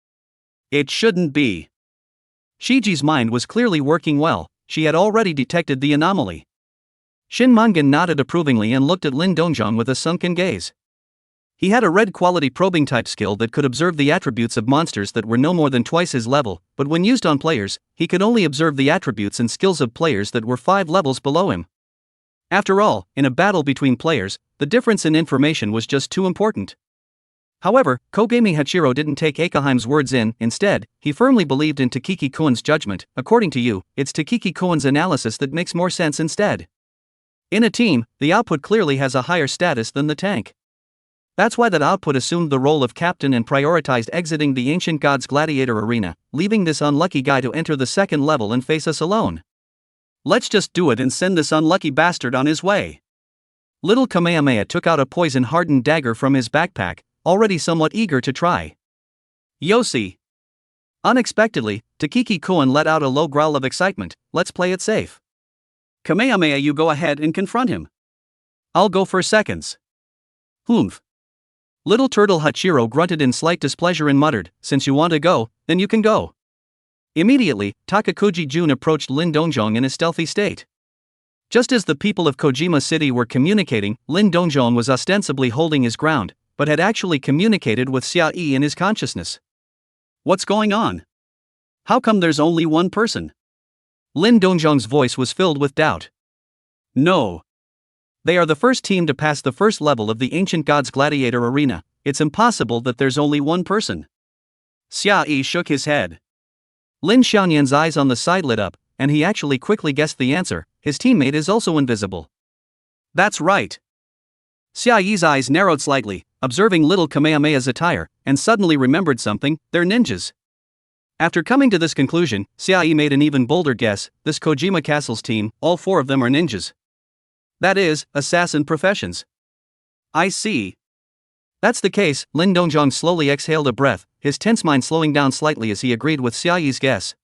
It shouldn't be. Shiji's mind was clearly working well, she had already detected the anomaly. Shin Mangan nodded approvingly and looked at Lin Dongzhong with a sunken gaze. He had a red quality probing type skill that could observe the attributes of monsters that were no more than twice his level, but when used on players, he could only observe the attributes and skills of players that were 5 levels below him. After all, in a battle between players, the difference in information was just too important. However, Kogami Hachiro didn't take Akaheim's words instead, he firmly believed in Takiki Koen's judgment. According to you, it's Takiki Koen's analysis that makes more sense instead. In a team, the output clearly has a higher status than the tank. That's why that output assumed the role of captain and prioritized exiting the Ancient Gods Gladiator Arena, leaving this unlucky guy to enter the second level and face us alone. Let's just do it and send this unlucky bastard on his way. Little Kamehameha took out a poison-hardened dagger from his backpack, already somewhat eager to try. Yosi! Unexpectedly, Takiki Koen let out a low growl of excitement. Let's play it safe. Kamehameha, you go ahead and confront him. I'll go for seconds. Humph. Little Turtle Hachiro grunted in slight displeasure and muttered, since you want to go, then you can go. Immediately, Takakuji Jun approached Lin Dongjong in a stealthy state. Just as the people of Kojima City were communicating, Lin Dongjong was ostensibly holding his ground, but had actually communicated with Xia Yi in his consciousness. What's going on? How come there's only one person? Lin Dongjong's voice was filled with doubt. No. They are the first team to pass the first level of the Ancient Gods Gladiator Arena. It's impossible that there's only one person. Xia Yi shook his head. Lin Xiaoyan's eyes on the side lit up, and he actually quickly guessed the answer. His teammate is also invisible. That's right. Xia Yi's eyes narrowed slightly, observing little Kamehameha's attire, and suddenly remembered something: they're ninjas. After coming to this conclusion, Xia Yi made an even bolder guess: this Kojima Castle's team, all 4 of them are ninjas. That is, assassin professions. I see. That's the case. Lin Dongjong slowly exhaled a breath, his tense mind slowing down slightly as he agreed with Xia Yi's guess.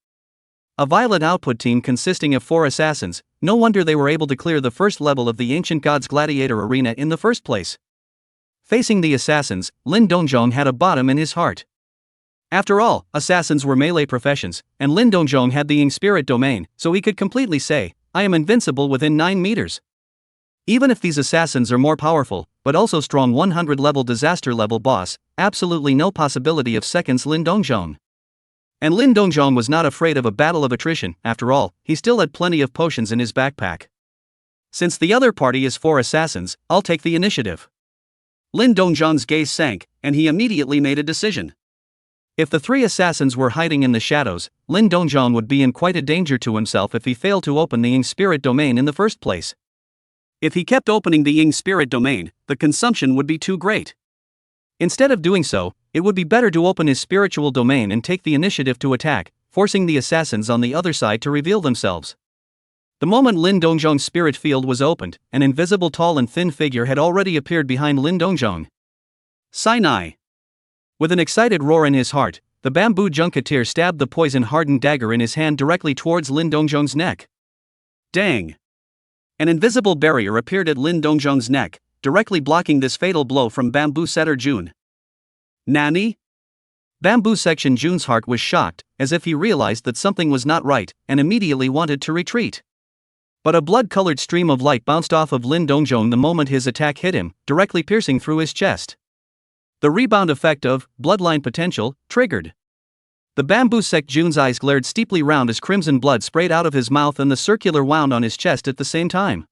A violent output team consisting of 4 assassins, no wonder they were able to clear the first level of the Ancient Gods Gladiator Arena in the first place. Facing the assassins, Lin Dongjong had a bottom in his heart. After all, assassins were melee professions, and Lin Dongjong had the Ying Spirit domain, so he could completely say, I am invincible within 9 meters. Even if these assassins are more powerful, but also strong 100-level disaster-level boss, absolutely no possibility of seconds Lin Dongjong. And Lin Dongjong was not afraid of a battle of attrition. After all, he still had plenty of potions in his backpack. Since the other party is 4 assassins, I'll take the initiative. Lin Dongjong's gaze sank, and he immediately made a decision. If the 3 assassins were hiding in the shadows, Lin Dongjong would be in quite a danger to himself if he failed to open the Ying Spirit domain in the first place. If he kept opening the Ying Spirit domain, the consumption would be too great. Instead of doing so, it would be better to open his spiritual domain and take the initiative to attack, forcing the assassins on the other side to reveal themselves. The moment Lin Dongjong's spirit field was opened, an invisible tall and thin figure had already appeared behind Lin Dongjong. Sinai! With an excited roar in his heart, the bamboo junketeer stabbed the poison-hardened dagger in his hand directly towards Lin Dongjong's neck. Dang! An invisible barrier appeared at Lin Dongjong's neck, directly blocking this fatal blow from Bamboo Setter Jun. Nani? Bamboo Section Jun's heart was shocked, as if he realized that something was not right, and immediately wanted to retreat. But a blood-colored stream of light bounced off of Lin Dongjong the moment his attack hit him, directly piercing through his chest. The rebound effect of bloodline potential triggered. The Bamboo Sect Jun's eyes glared steeply round as crimson blood sprayed out of his mouth and the circular wound on his chest at the same time.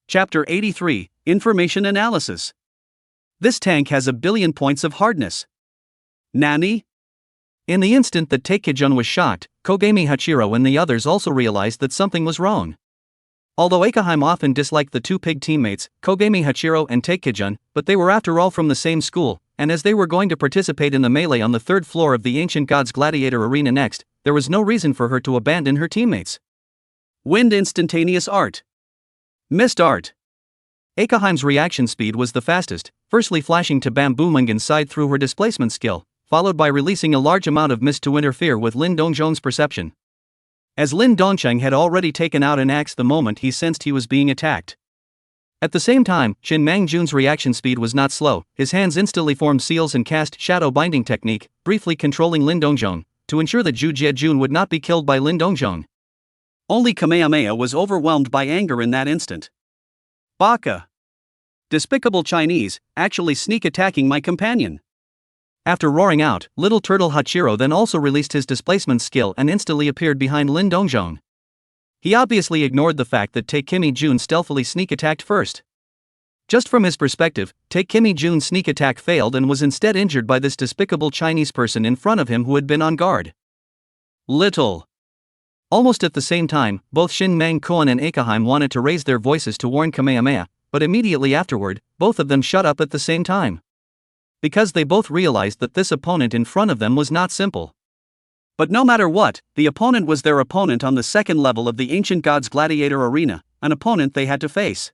Chapter 83, Information Analysis. This tank has 1 billion points of hardness. Nani? In the instant that Taekijun was shocked, Kogami Hachiro and the others also realized that something was wrong. Although Akaheim often disliked the 2 pig teammates, Kogami Hachiro and Taekijun, but they were after all from the same school, and as they were going to participate in the melee on the 3rd floor of the Ancient Gods Gladiator Arena next, there was no reason for her to abandon her teammates. Wind instantaneous art. Mist art. Akaheim's reaction speed was the fastest, firstly flashing to Bamboo Mungan's side through her displacement skill, followed by releasing a large amount of mist to interfere with Lin Dongjong's perception. As Lin Dongcheng had already taken out an axe the moment he sensed he was being attacked. At the same time, Shin Mangjun's reaction speed was not slow. His hands instantly formed seals and cast shadow binding technique, briefly controlling Lin Dongjong, to ensure that Zhu Jiejun would not be killed by Lin Dongjong. Only Kamehameha was overwhelmed by anger in that instant. Baka! Despicable Chinese, actually sneak attacking my companion! After roaring out, Little Turtle Hachiro then also released his displacement skill and instantly appeared behind Lin Dongjong. He obviously ignored the fact that Taekimi Jun stealthily sneak attacked first. Just from his perspective, Taekimi Jun's sneak attack failed and was instead injured by this despicable Chinese person in front of him who had been on guard. Little. Almost at the same time, both Shin Mang Koan and Akaheim wanted to raise their voices to warn Kamehameha, but immediately afterward, both of them shut up at the same time. Because they both realized that this opponent in front of them was not simple. But no matter what, the opponent was their opponent on the 2nd level of the Ancient Gods Gladiator Arena, an opponent they had to face.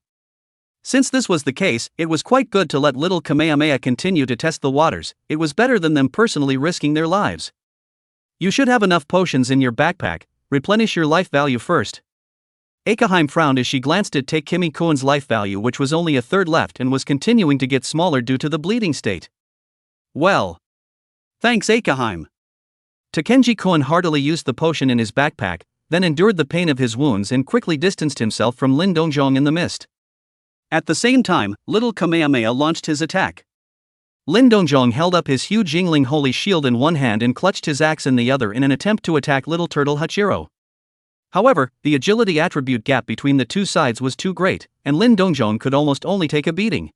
Since this was the case, it was quite good to let little Kamehameha continue to test the waters. It was better than them personally risking their lives. You should have enough potions in your backpack. Replenish your life value first. Akaheim frowned as she glanced at Taekimi Koan's life value, which was only 1/3 left and was continuing to get smaller due to the bleeding state. Well. Thanks, Akaheim. Takenji-kun heartily used the potion in his backpack, then endured the pain of his wounds and quickly distanced himself from Lin Dongjong in the mist. At the same time, little Kamehameha launched his attack. Lin Dongjong held up his huge Yingling holy shield in one hand and clutched his axe in the other in an attempt to attack little turtle Hachiro. However, the agility attribute gap between the two sides was too great, and Lin Dongjong could almost only take a beating.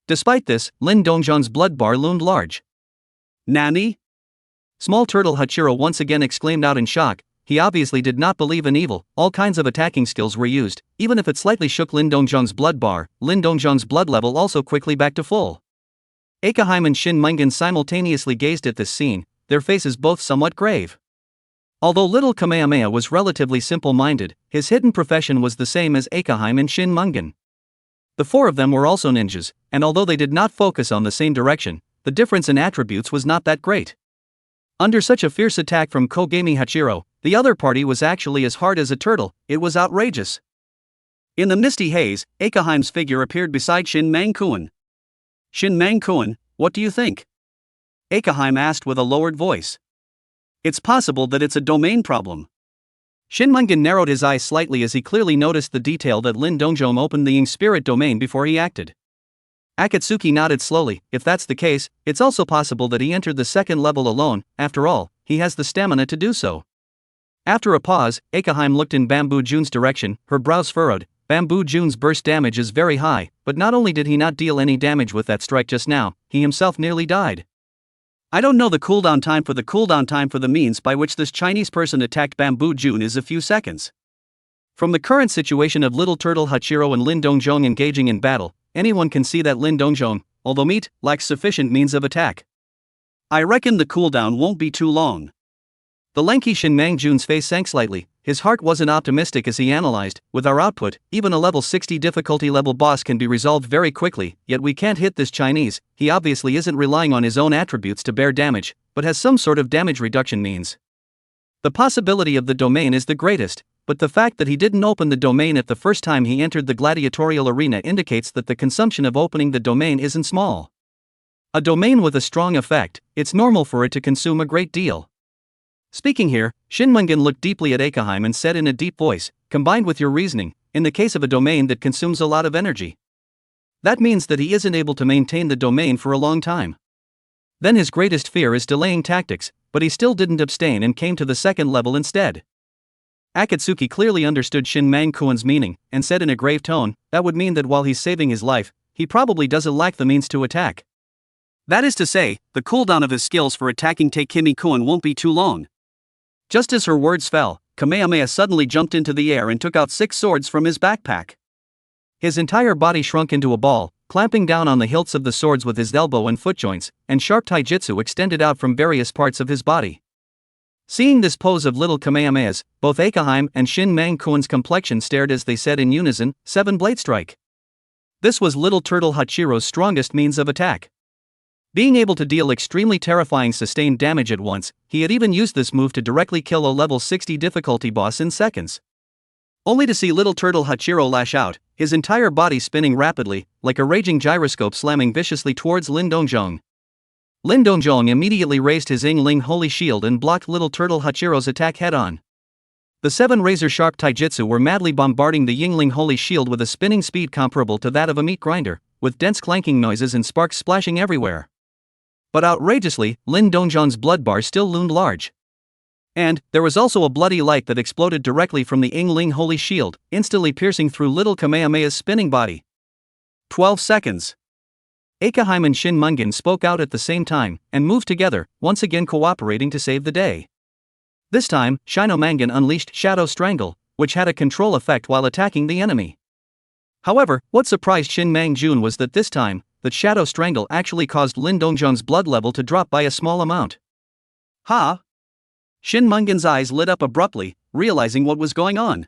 Despite this, Lin Dongjong's blood bar loomed large. Nani? Small turtle Hachiro once again exclaimed out in shock. He obviously did not believe in evil. All kinds of attacking skills were used, even if it slightly shook Lin Dongjong's blood bar. Lin Dongjong's blood level also quickly back to full. Akaheim and Shin Mungan simultaneously gazed at this scene, their faces both somewhat grave. Although little Kamehameha was relatively simple-minded, his hidden profession was the same as Akaheim and Shin Mungan. The four of them were also ninjas, and although they did not focus on the same direction, the difference in attributes was not that great. Under such a fierce attack from Kogami Hachiro, the other party was actually as hard as a turtle. It was outrageous. In the misty haze, Akaheim's figure appeared beside Shin Mang-kun. Shin Mang-kun, what do you think? Akaheim asked with a lowered voice. It's possible that it's a domain problem. Shin Mungan narrowed his eyes slightly as he clearly noticed the detail that Lin Dongjong opened the Ying spirit domain before he acted. Akatsuki nodded slowly. If that's the case, it's also possible that he entered the second level alone. After all, he has the stamina to do so. After a pause, Akaheim looked in Bamboo Jun's direction, her brows furrowed. Bamboo Jun's burst damage is very high, but not only did he not deal any damage with that strike just now, he himself nearly died. I don't know the cooldown time for the means by which this Chinese person attacked Bamboo Jun is a few seconds. From the current situation of little turtle Hachiro and Lin Dongjong engaging in battle, anyone can see that Lin Dongjong, although meat, lacks sufficient means of attack. I reckon the cooldown won't be too long. The lanky Shin Mang-jun's face sank slightly. His heart wasn't optimistic as he analyzed. With our output, even a level 60 difficulty level boss can be resolved very quickly, yet we can't hit this Chinese. He obviously isn't relying on his own attributes to bear damage, but has some sort of damage reduction means. The possibility of the domain is the greatest, but the fact that he didn't open the domain at the first time he entered the Gladiator Arena indicates that the consumption of opening the domain isn't small. A domain with a strong effect, it's normal for it to consume a great deal. Speaking here, Shin Mungan looked deeply at Akaheim and said in a deep voice, combined with your reasoning, in the case of a domain that consumes a lot of energy, that means that he isn't able to maintain the domain for a long time. Then his greatest fear is delaying tactics, but he still didn't abstain and came to the second level instead. Akatsuki clearly understood Shin Mang-kun's meaning, and said in a grave tone, that would mean that while he's saving his life, he probably doesn't lack the means to attack. That is to say, the cooldown of his skills for attacking Takemi-kun won't be too long. Just as her words fell, Kamehameha suddenly jumped into the air and took out 6 swords from his backpack. His entire body shrunk into a ball, clamping down on the hilts of the swords with his elbow and foot joints, and sharp taijutsu extended out from various parts of his body. Seeing this pose of little Kamehameha's, both Akaheim and Shin Mang-kun's complexion stared as they said in unison, 7-blade strike. This was little turtle Hachiro's strongest means of attack. Being able to deal extremely terrifying sustained damage at once, he had even used this move to directly kill a level 60 difficulty boss in seconds. Only to see little turtle Hachiro lash out, his entire body spinning rapidly, like a raging gyroscope slamming viciously towards Lin Dongjong. Lin Dongjong immediately raised his Yingling holy shield and blocked little turtle Hachiro's attack head-on. The 7 razor-sharp taijutsu were madly bombarding the Yingling holy shield with a spinning speed comparable to that of a meat grinder, with dense clanking noises and sparks splashing everywhere. But outrageously, Lin Dongjong's blood bar still loomed large. And there was also a bloody light that exploded directly from the Yingling holy shield, instantly piercing through little Kamehameha's spinning body. 12 seconds. Akaheim and Shin Mungan spoke out at the same time, and moved together, once again cooperating to save the day. This time, Shino Mangan unleashed Shadow Strangle, which had a control effect while attacking the enemy. However, what surprised Shin Mang-jun was that this time, that Shadow Strangle actually caused Lin Dongjong's blood level to drop by a small amount. Ha! Shin Mungan's eyes lit up abruptly, realizing what was going on.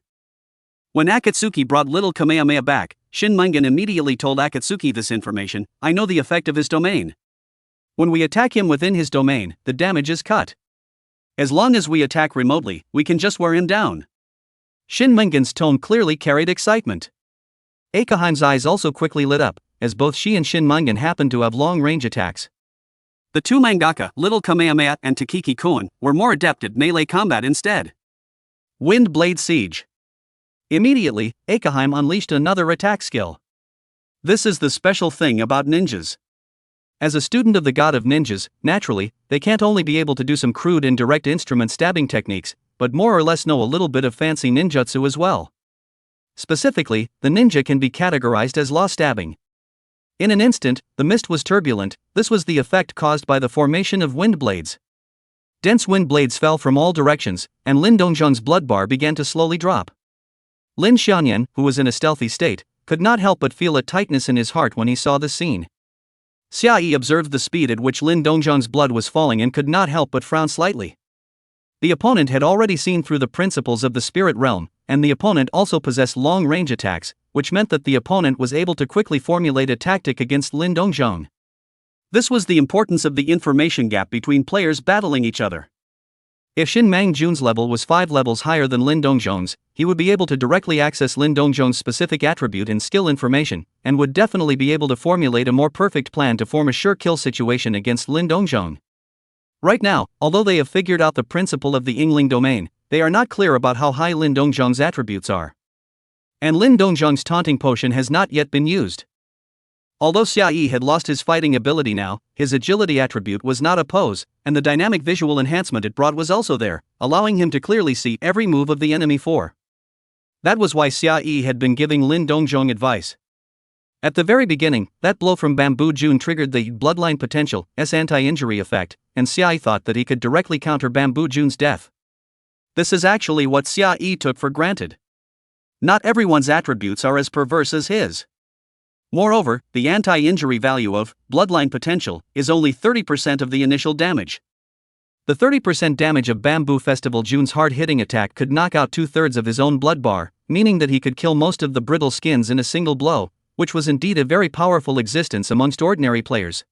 When Akatsuki brought little Kamehameha back, Shin Mungan immediately told Akatsuki this information. I know the effect of his domain. When we attack him within his domain, the damage is cut. As long as we attack remotely, we can just wear him down. Shin Mungan's tone clearly carried excitement. Akaheim's eyes also quickly lit up, as both she and Shin Mungan happened to have long-range attacks. The two mangaka, Little Kamehameha and Takiki-kun, were more adept at melee combat instead. Wind Blade Siege. Immediately, Akaheim unleashed another attack skill. This is the special thing about ninjas. As a student of the god of ninjas, naturally, they can't only be able to do some crude and direct instrument stabbing techniques, but more or less know a little bit of fancy ninjutsu as well. Specifically, the ninja can be categorized as law stabbing. In an instant, the mist was turbulent. This was the effect caused by the formation of wind blades. Dense wind blades fell from all directions, and Lin Dongzhong's blood bar began to slowly drop. Lin Xianyan, who was in a stealthy state, could not help but feel a tightness in his heart when he saw the scene. Xia Yi observed the speed at which Lin Dongzhong's blood was falling and could not help but frown slightly. The opponent had already seen through the principles of the spirit realm, and the opponent also possessed long-range attacks, which meant that the opponent was able to quickly formulate a tactic against Lin Dongzhong. This was the importance of the information gap between players battling each other. If Shin Mang-jun's level was 5 levels higher than Lin Dongzhong's, he would be able to directly access Lin Dongzhong's specific attribute and skill information, and would definitely be able to formulate a more perfect plan to form a sure kill situation against Lin Dongzhong. Right now, although they have figured out the principle of the Yingling domain, they are not clear about how high Lin Dongzhong's attributes are. And Lin Dongzhong's taunting potion has not yet been used. Although Xia Yi had lost his fighting ability now, his agility attribute was not a pose, and the dynamic visual enhancement it brought was also there, allowing him to clearly see every move of the enemy four. That was why Xia Yi had been giving Lin Dongzhong advice. At the very beginning, that blow from Bamboo Jun triggered the Bloodline Potential's anti-injury effect, and Xia Yi thought that he could directly counter Bamboo Jun's death. This is actually what Xia Yi took for granted. Not everyone's attributes are as perverse as his. Moreover, the anti-injury value of Bloodline Potential is only 30% of the initial damage. The 30% damage of Bamboo Festival Jun's hard-hitting attack could knock out 2/3 of his own blood bar, meaning that he could kill most of the brittle skins in a single blow, which was indeed a very powerful existence amongst ordinary players.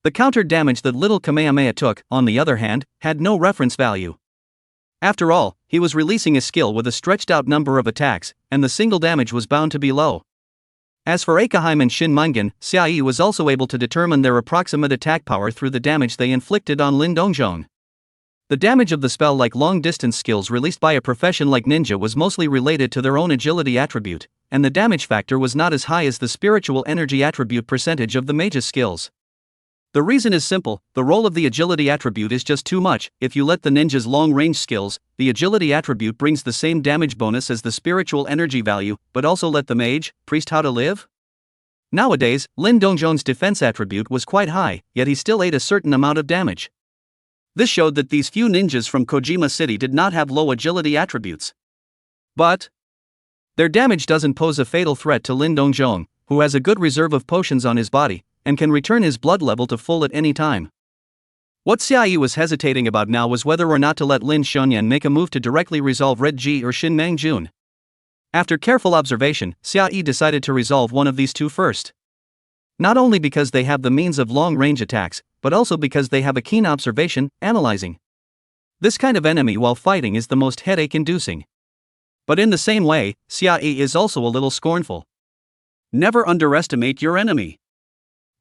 The counter damage that Little Kamehameha took, on the other hand, had no reference value. After all, he was releasing a skill with a stretched out number of attacks, and the single damage was bound to be low. As for Akaheim and Shin Mangan, Xia Yi was also able to determine their approximate attack power through the damage they inflicted on Lin Dongzhong. The damage of the spell like long-distance skills released by a profession like ninja was mostly related to their own agility attribute, and the damage factor was not as high as the spiritual energy attribute percentage of the mage's skills. The reason is simple: the role of the agility attribute is just too much. If you let the ninja's long-range skills, the agility attribute brings the same damage bonus as the spiritual energy value, but also let the mage, priest how to live? Nowadays, Lin Dongzhong's defense attribute was quite high, yet he still ate a certain amount of damage. This showed that these few ninjas from Kojima City did not have low agility attributes. But their damage doesn't pose a fatal threat to Lin Dongzhong, who has a good reserve of potions on his body, and can return his blood level to full at any time. What Xia Yi was hesitating about now was whether or not to let Lin Xianyan make a move to directly resolve Red Ji or Shin Mang-jun. After careful observation, Xia Yi decided to resolve one of these two first. Not only because they have the means of long-range attacks, but also because they have a keen observation, analyzing. This kind of enemy while fighting is the most headache-inducing. But in the same way, Xia Yi is also a little scornful. Never underestimate your enemy.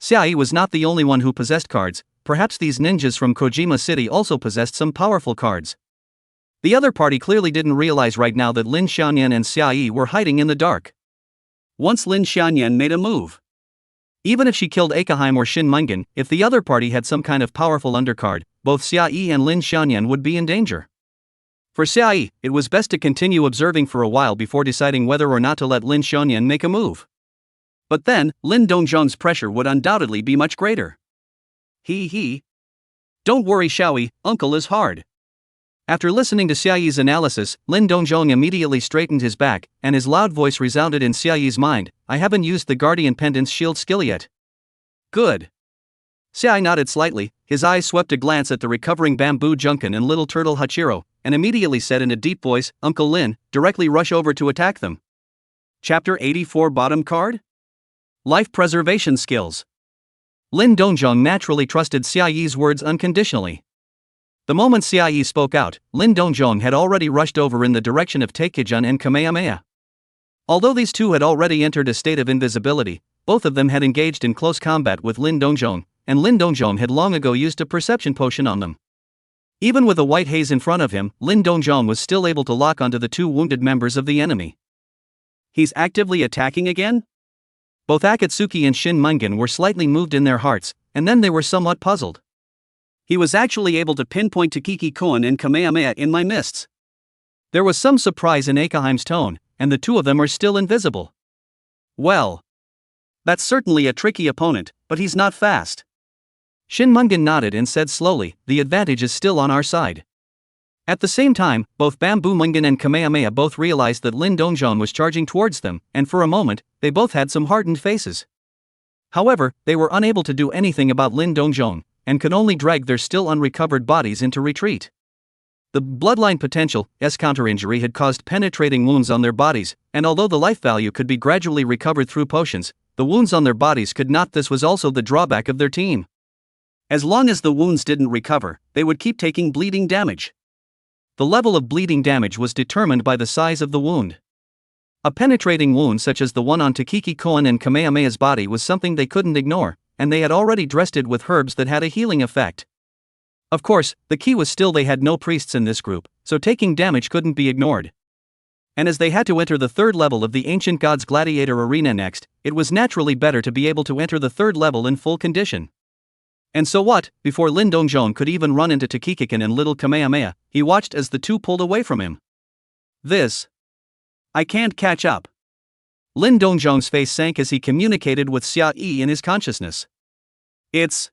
Xia Yi was not the only one who possessed cards. Perhaps these ninjas from Kojima City also possessed some powerful cards. The other party clearly didn't realize right now that Lin Xianyan and Xia Yi were hiding in the dark. Once Lin Xianyan made a move, even if she killed Akaheim or Shin Mangan, if the other party had some kind of powerful undercard, both Xia Yi and Lin Xianyan would be in danger. For Xia Yi, it was best to continue observing for a while before deciding whether or not to let Lin Xianyan make a move. But then, Lin Dongzhong's pressure would undoubtedly be much greater. Don't worry, Xiaoyi, uncle is hard. After listening to Xia Yi's analysis, Lin Dongzhong immediately straightened his back, and his loud voice resounded in Xia Yi's mind: I haven't used the Guardian Pendant's shield skill yet. Good. Xia Yi nodded slightly, his eyes swept a glance at the recovering Bamboo Junkin and Little Turtle Hachiro, and immediately said in a deep voice, Uncle Lin, directly rush over to attack them. Chapter 84 Bottom Card? Life Preservation Skills. Lin Dongzhong naturally trusted Xia Yi's words unconditionally. The moment Xia Yi spoke out, Lin Dongzhong had already rushed over in the direction of Taekijun and Kamehameha. Although these two had already entered a state of invisibility, both of them had engaged in close combat with Lin Dongzhong, and Lin Dongjong had long ago used a perception potion on them. Even with a white haze in front of him, Lin Dongjong was still able to lock onto the two wounded members of the enemy. He's actively attacking again? Both Akatsuki and Shin Mungan were slightly moved in their hearts, and then they were somewhat puzzled. He was actually able to pinpoint Takiki Koen and Kamehameha in my mists. There was some surprise in Akaheim's tone, and the two of them are still invisible. Well, that's certainly a tricky opponent, but he's not fast. Shin Mungan nodded and said slowly, the advantage is still on our side. At the same time, both Bamboo Mungan and Kamehameha both realized that Lin Dongjong was charging towards them, and for a moment, they both had some hardened faces. However, they were unable to do anything about Lin Dongjong, and could only drag their still unrecovered bodies into retreat. The bloodline potential counter-injury had caused penetrating wounds on their bodies, and although the life value could be gradually recovered through potions, the wounds on their bodies could not. This was also the drawback of their team. As long as the wounds didn't recover, they would keep taking bleeding damage. The level of bleeding damage was determined by the size of the wound. A penetrating wound such as the one on Takiki Koen and Kamehameha's body was something they couldn't ignore, and they had already dressed it with herbs that had a healing effect. Of course, the key was still they had no priests in this group, so taking damage couldn't be ignored. And as they had to enter the third level of the Ancient Gods Gladiator Arena next, it was naturally better to be able to enter the third level in full condition. And so what, before Lin Dongjong could even run into Takikikan and little Kamehameha, he watched as the two pulled away from him. I can't catch up. Lin Dongjong's face sank as he communicated with Xia Yi in his consciousness. It's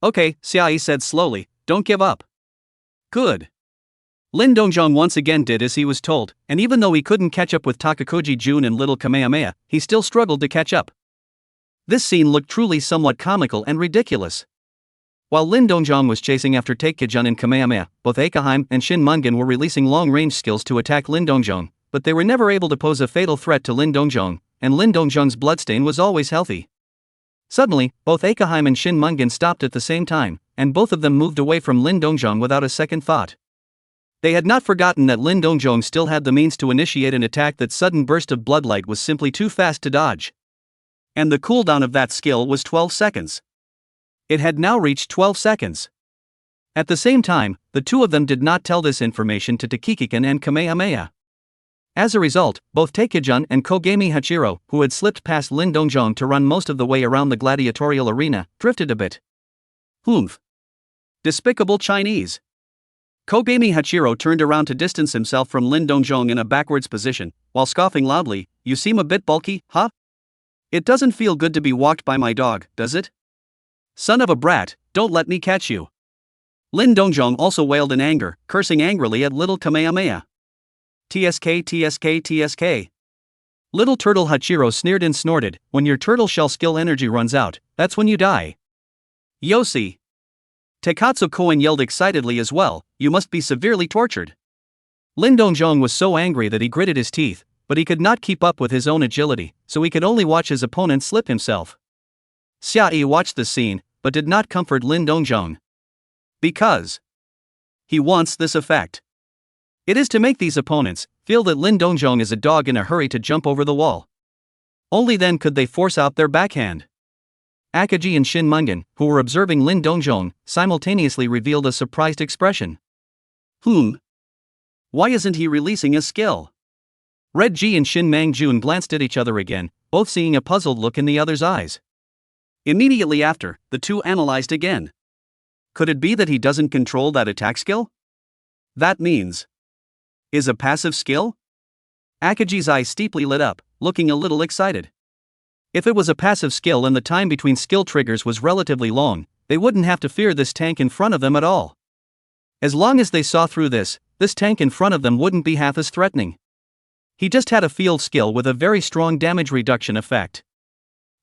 okay, Xia Yi said slowly, don't give up. Good. Lin Dongjong once again did as he was told, and even though he couldn't catch up with Takakoji Jun and little Kamehameha, he still struggled to catch up. This scene looked truly somewhat comical and ridiculous. While Lin Dongjong was chasing after Takekijun and Kamehameha, both Akaheim and Shin Mungan were releasing long-range skills to attack Lin Dongjong, but they were never able to pose a fatal threat to Lin Dongjong, and Lin Dongjong's bloodstain was always healthy. Suddenly, both Akaheim and Shin Mungan stopped at the same time, and both of them moved away from Lin Dongjong without a second thought. They had not forgotten that Lin Dongjong still had the means to initiate an attack. That sudden burst of bloodlight was simply too fast to dodge. And the cooldown of that skill was 12 seconds. It had now reached 12 seconds. At the same time, the two of them did not tell this information to Takikikan and Kamehameha. As a result, both Takejun and Kogami Hachiro, who had slipped past Lin Dongjong to run most of the way around the gladiatorial arena, drifted a bit. Humph. Despicable Chinese. Kogami Hachiro turned around to distance himself from Lin Dongjong in a backwards position, while scoffing loudly, you seem a bit bulky, huh? It doesn't feel good to be walked by my dog, does it? Son of a brat, don't let me catch you. Lin Dongjong also wailed in anger, cursing angrily at little Kamehameha. TSK TSK TSK. Little Turtle Hachiro sneered and snorted, when your turtle shell skill energy runs out, that's when you die. Yosi. Tekatsu Koen yelled excitedly as well, you must be severely tortured. Lin Dongjong was so angry that he gritted his teeth, but he could not keep up with his own agility, so he could only watch his opponent slip himself. Xia Yi watched the scene, but did not comfort Lin Dongjong. Because he wants this effect. It is to make these opponents feel that Lin Dongjong is a dog in a hurry to jump over the wall. Only then could they force out their backhand. Akaji and Shin Mungan, who were observing Lin Dongjong, simultaneously revealed a surprised expression. Why isn't he releasing a skill? Red Ji and Shin Mang Jun glanced at each other again, both seeing a puzzled look in the other's eyes. Immediately after, the two analyzed again. Could it be that he doesn't control that attack skill? That means is a passive skill? Akaji's eyes steeply lit up, looking a little excited. If it was a passive skill and the time between skill triggers was relatively long, they wouldn't have to fear this tank in front of them at all. As long as they saw through this tank in front of them wouldn't be half as threatening. He just had a field skill with a very strong damage reduction effect.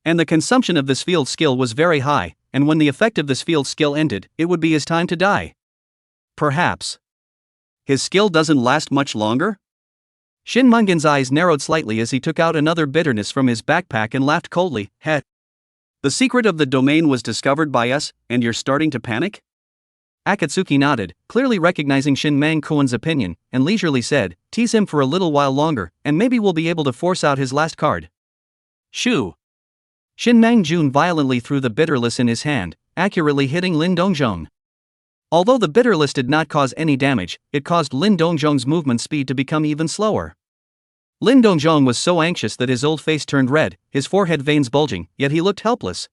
And the consumption of this field skill was very high, and when the effect of this field skill ended, it would be his time to die. Perhaps his skill doesn't last much longer? Shin Mungan's eyes narrowed slightly as he took out another bitterness from his backpack and laughed coldly. Heh. The secret of the domain was discovered by us, and you're starting to panic? Akatsuki nodded, clearly recognizing Shin Mang Koen's opinion, and leisurely said, tease him for a little while longer, and maybe we'll be able to force out his last card. Shoo! Shin Mang Jun violently threw the bitterless in his hand, accurately hitting Lin Dongzhong. Although the bitter list did not cause any damage, it caused Lin Dongzhong's movement speed to become even slower. Lin Dongzhong was so anxious that his old face turned red, his forehead veins bulging, yet he looked helpless.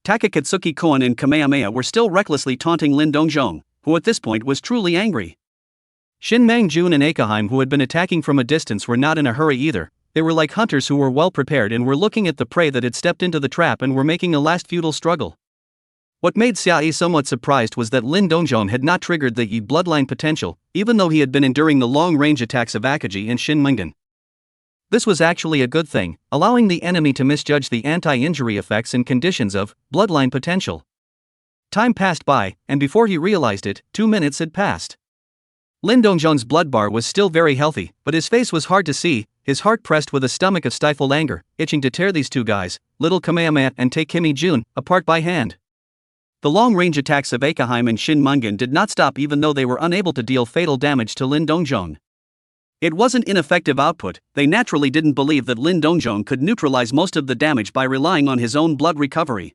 Takakatsuki Koen and Kamehameha were still recklessly taunting Lin Dongzhong, who at this point was truly angry. Shin Mang-jun and Akaheim, who had been attacking from a distance, were not in a hurry either. They were like hunters who were well prepared and were looking at the prey that had stepped into the trap and were making a last futile struggle. What made Xiaoyi somewhat surprised was that Lin Dongzhong had not triggered the Yi bloodline potential, even though he had been enduring the long-range attacks of Akaji and Shin Mengdan. This was actually a good thing, allowing the enemy to misjudge the anti-injury effects and conditions of bloodline potential. Time passed by, and before he realized it, 2 minutes had passed. Lin Dongzhong's blood bar was still very healthy, but his face was hard to see, his heart pressed with a stomach of stifled anger, itching to tear these two guys, Little Kamehameha and Takemi-jun, apart by hand. The long-range attacks of Akaheim and Shin Mengdan did not stop even though they were unable to deal fatal damage to Lin Dongzhong. It wasn't ineffective output, they naturally didn't believe that Lin Dongzhong could neutralize most of the damage by relying on his own blood recovery.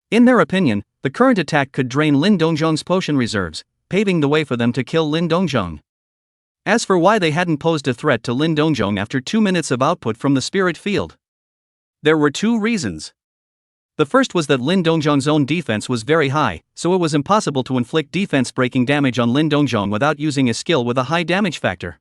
In their opinion, the current attack could drain Lin Dongzhong's potion reserves, paving the way for them to kill Lin Dongzhong. As for why they hadn't posed a threat to Lin Dongzhong after 2 minutes of output from the spirit field, there were 2 reasons. The first was that Lin Dongzhong's own defense was very high, so it was impossible to inflict defense-breaking damage on Lin Dongzhong without using a skill with a high damage factor.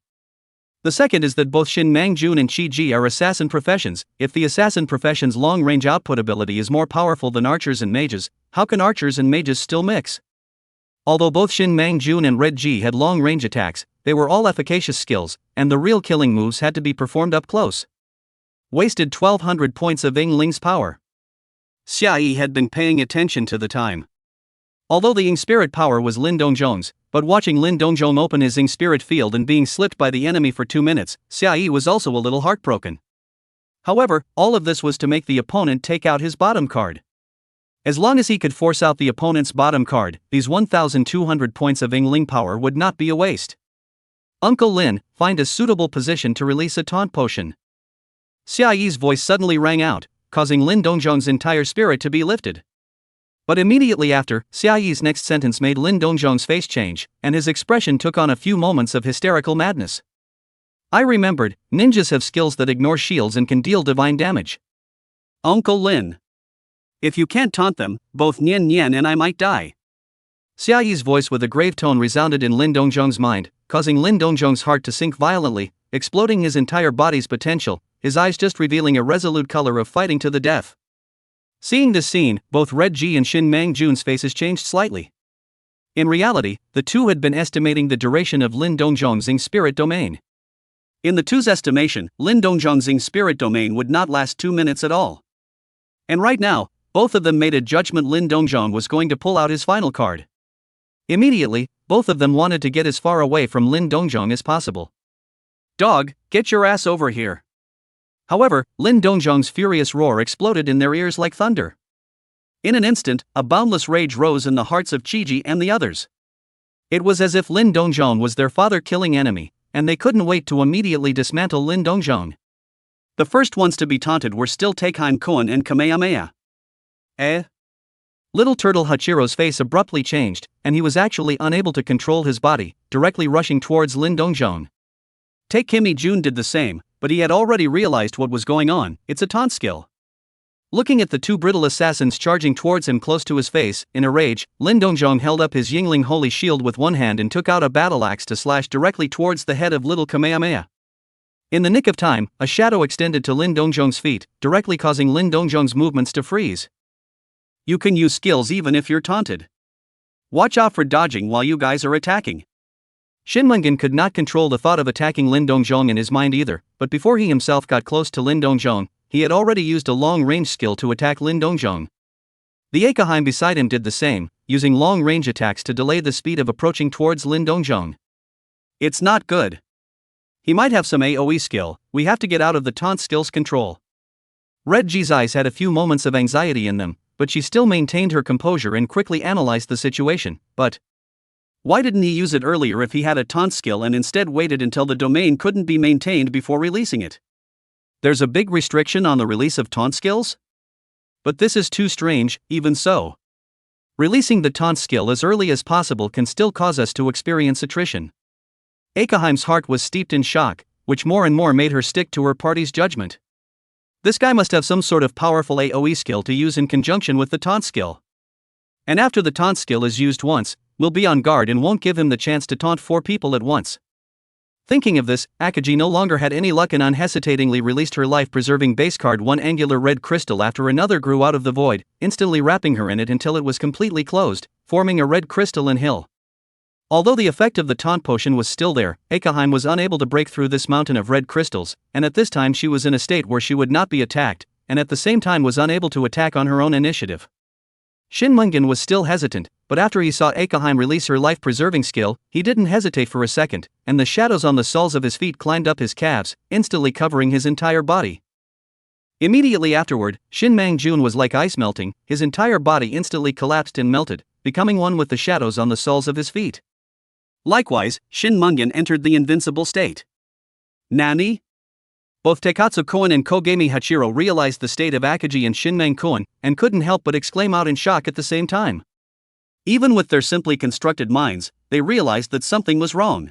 The second is that both Shin Mang-jun and Chi Ji are assassin professions. If the assassin profession's long-range output ability is more powerful than archers and mages, how can archers and mages still mix? Although both Shin Mang-jun and Red Ji had long-range attacks, they were all efficacious skills, and the real killing moves had to be performed up close. Wasted 1200 points of Ying Ling's power. Xiaoyi had been paying attention to the time. Although the Ying spirit power was Lin Dongzhong's, but watching Lin Dongzhong open his Ying spirit field and being slipped by the enemy for 2 minutes, Xiaoyi was also a little heartbroken. However, all of this was to make the opponent take out his bottom card. As long as he could force out the opponent's bottom card, these 1200 points of Ying Ling power would not be a waste. Uncle Lin, find a suitable position to release a taunt potion. Xiaoyi's voice suddenly rang out, causing Lin Dongzhong's entire spirit to be lifted. But immediately after, Xiaoyi's next sentence made Lin Dongzhong's face change, and his expression took on a few moments of hysterical madness. I remembered, ninjas have skills that ignore shields and can deal divine damage. Uncle Lin. If you can't taunt them, both Nian Nian and I might die. Xiaoyi's voice with a grave tone resounded in Lin Dongzhong's mind, causing Lin Dongzhong's heart to sink violently, exploding his entire body's potential, his eyes just revealing a resolute color of fighting to the death. Seeing this scene, both Red Ji and Shin Mang-jun's faces changed slightly. In reality, the two had been estimating the duration of Lin Dongzhong's Ying spirit domain. In the two's estimation, Lin Dongzhong's Ying spirit domain would not last 2 minutes at all. And right now, both of them made a judgment Lin Dongzhong was going to pull out his final card. Immediately, both of them wanted to get as far away from Lin Dongzhong as possible. Dog, get your ass over here. However, Lin Dongzhong's furious roar exploded in their ears like thunder. In an instant, a boundless rage rose in the hearts of Chiji and the others. It was as if Lin Dongzhong was their father-killing enemy, and they couldn't wait to immediately dismantle Lin Dongzhong. The first ones to be taunted were still Takheim Koen and Kamehameha. Little Turtle Hachiro's face abruptly changed, and he was actually unable to control his body, directly rushing towards Lin Dongzhong. Takemi-jun did the same, but he had already realized what was going on. It's a taunt skill. Looking at the two brittle assassins charging towards him close to his face, in a rage, Lin Dongzhong held up his Yingling Holy Shield with one hand and took out a battle axe to slash directly towards the head of little Kamehameha. In the nick of time, a shadow extended to Lin Dongzhong's feet, directly causing Lin Dongzhong's movements to freeze. You can use skills even if you're taunted. Watch out for dodging while you guys are attacking. Shin Mengdan could not control the thought of attacking Lin Dongzhong in his mind either, but before he himself got close to Lin Dongzhong, he had already used a long-range skill to attack Lin Dongzhong. The Akaheim beside him did the same, using long-range attacks to delay the speed of approaching towards Lin Dongzhong. It's not good. He might have some AoE skill, we have to get out of the taunt skill's control. Red Ji's eyes had a few moments of anxiety in them, but she still maintained her composure and quickly analyzed the situation. But why didn't he use it earlier if he had a taunt skill and instead waited until the domain couldn't be maintained before releasing it? There's a big restriction on the release of taunt skills? But this is too strange. Even so, Releasing the taunt skill as early as possible can still cause us to experience attrition. Akaheim's heart was steeped in shock, which more and more made her stick to her party's judgment. This guy must have some sort of powerful AoE skill to use in conjunction with the taunt skill. And after the taunt skill is used once, we'll be on guard and won't give him the chance to taunt 4 people at once. Thinking of this, Akagi no longer had any luck and unhesitatingly released her life-preserving base card, one angular red crystal after another grew out of the void, instantly wrapping her in it until it was completely closed, forming a red crystalline hill. Although the effect of the taunt potion was still there, Akaheim was unable to break through this mountain of red crystals, and at this time she was in a state where she would not be attacked, and at the same time was unable to attack on her own initiative. Shin Mungan was still hesitant, but after he saw Akaheim release her life-preserving skill, he didn't hesitate for a second, and the shadows on the soles of his feet climbed up his calves, instantly covering his entire body. Immediately afterward, Shin Mang-jun was like ice melting, his entire body instantly collapsed and melted, becoming one with the shadows on the soles of his feet. Likewise, Shin Mungan entered the invincible state. Nani? Both Tekatsu Koen and Kogami Hachiro realized the state of Akagi and Shinmang Koen, and couldn't help but exclaim out in shock at the same time. Even with their simply constructed minds, they realized that something was wrong.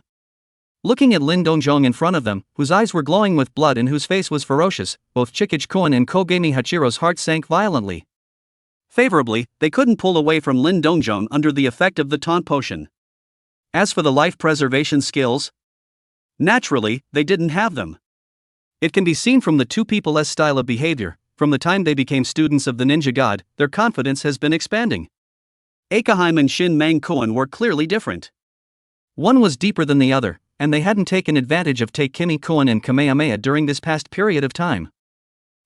Looking at Lin Dongjong in front of them, whose eyes were glowing with blood and whose face was ferocious, both Chikage Koen and Kogami Hachiro's hearts sank violently. Favorably, they couldn't pull away from Lin Dongjong under the effect of the taunt potion. As for the life preservation skills, naturally, they didn't have them. It can be seen from the two people's style of behavior. From the time they became students of the ninja god, their confidence has been expanding. Akaheim and Shin Mang Koen were clearly different. One was deeper than the other, and they hadn't taken advantage of Taikimi Koen and Kamehameha during this past period of time.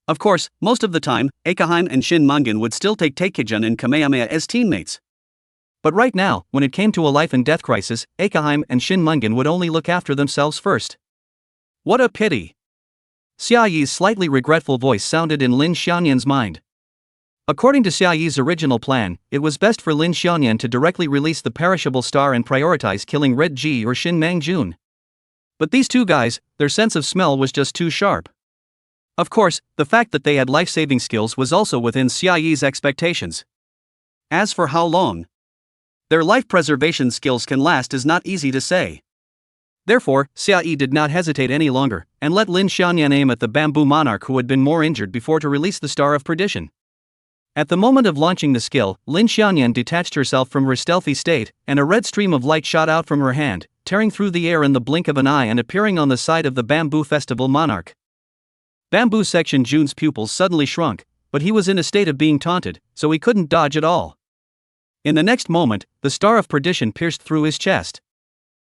Of course, most of the time, Akaheim and Shin Mangan would still take Taikijun and Kamehameha as teammates. But right now, when it came to a life and death crisis, Akaheim and Shin Mungan would only look after themselves first. What a pity! Xia Yi's slightly regretful voice sounded in Lin Xiaoyan's mind. According to Xia Yi's original plan, it was best for Lin Xiaoyan to directly release the perishable star and prioritize killing Red Ji or Shin Mang-jun. But these two guys, their sense of smell was just too sharp. Of course, the fact that they had life-saving skills was also within Xia Yi's expectations. As for how long their life preservation skills can last is not easy to say. Therefore, Xia Yi did not hesitate any longer, and let Lin Xiaoyan aim at the bamboo monarch who had been more injured before to release the Star of Perdition. At the moment of launching the skill, Lin Xiaoyan detached herself from her stealthy state, and a red stream of light shot out from her hand, tearing through the air in the blink of an eye and appearing on the side of the bamboo festival monarch. Bamboo Section Jun's pupils suddenly shrunk, but he was in a state of being taunted, so he couldn't dodge at all. In the next moment, the Star of Perdition pierced through his chest.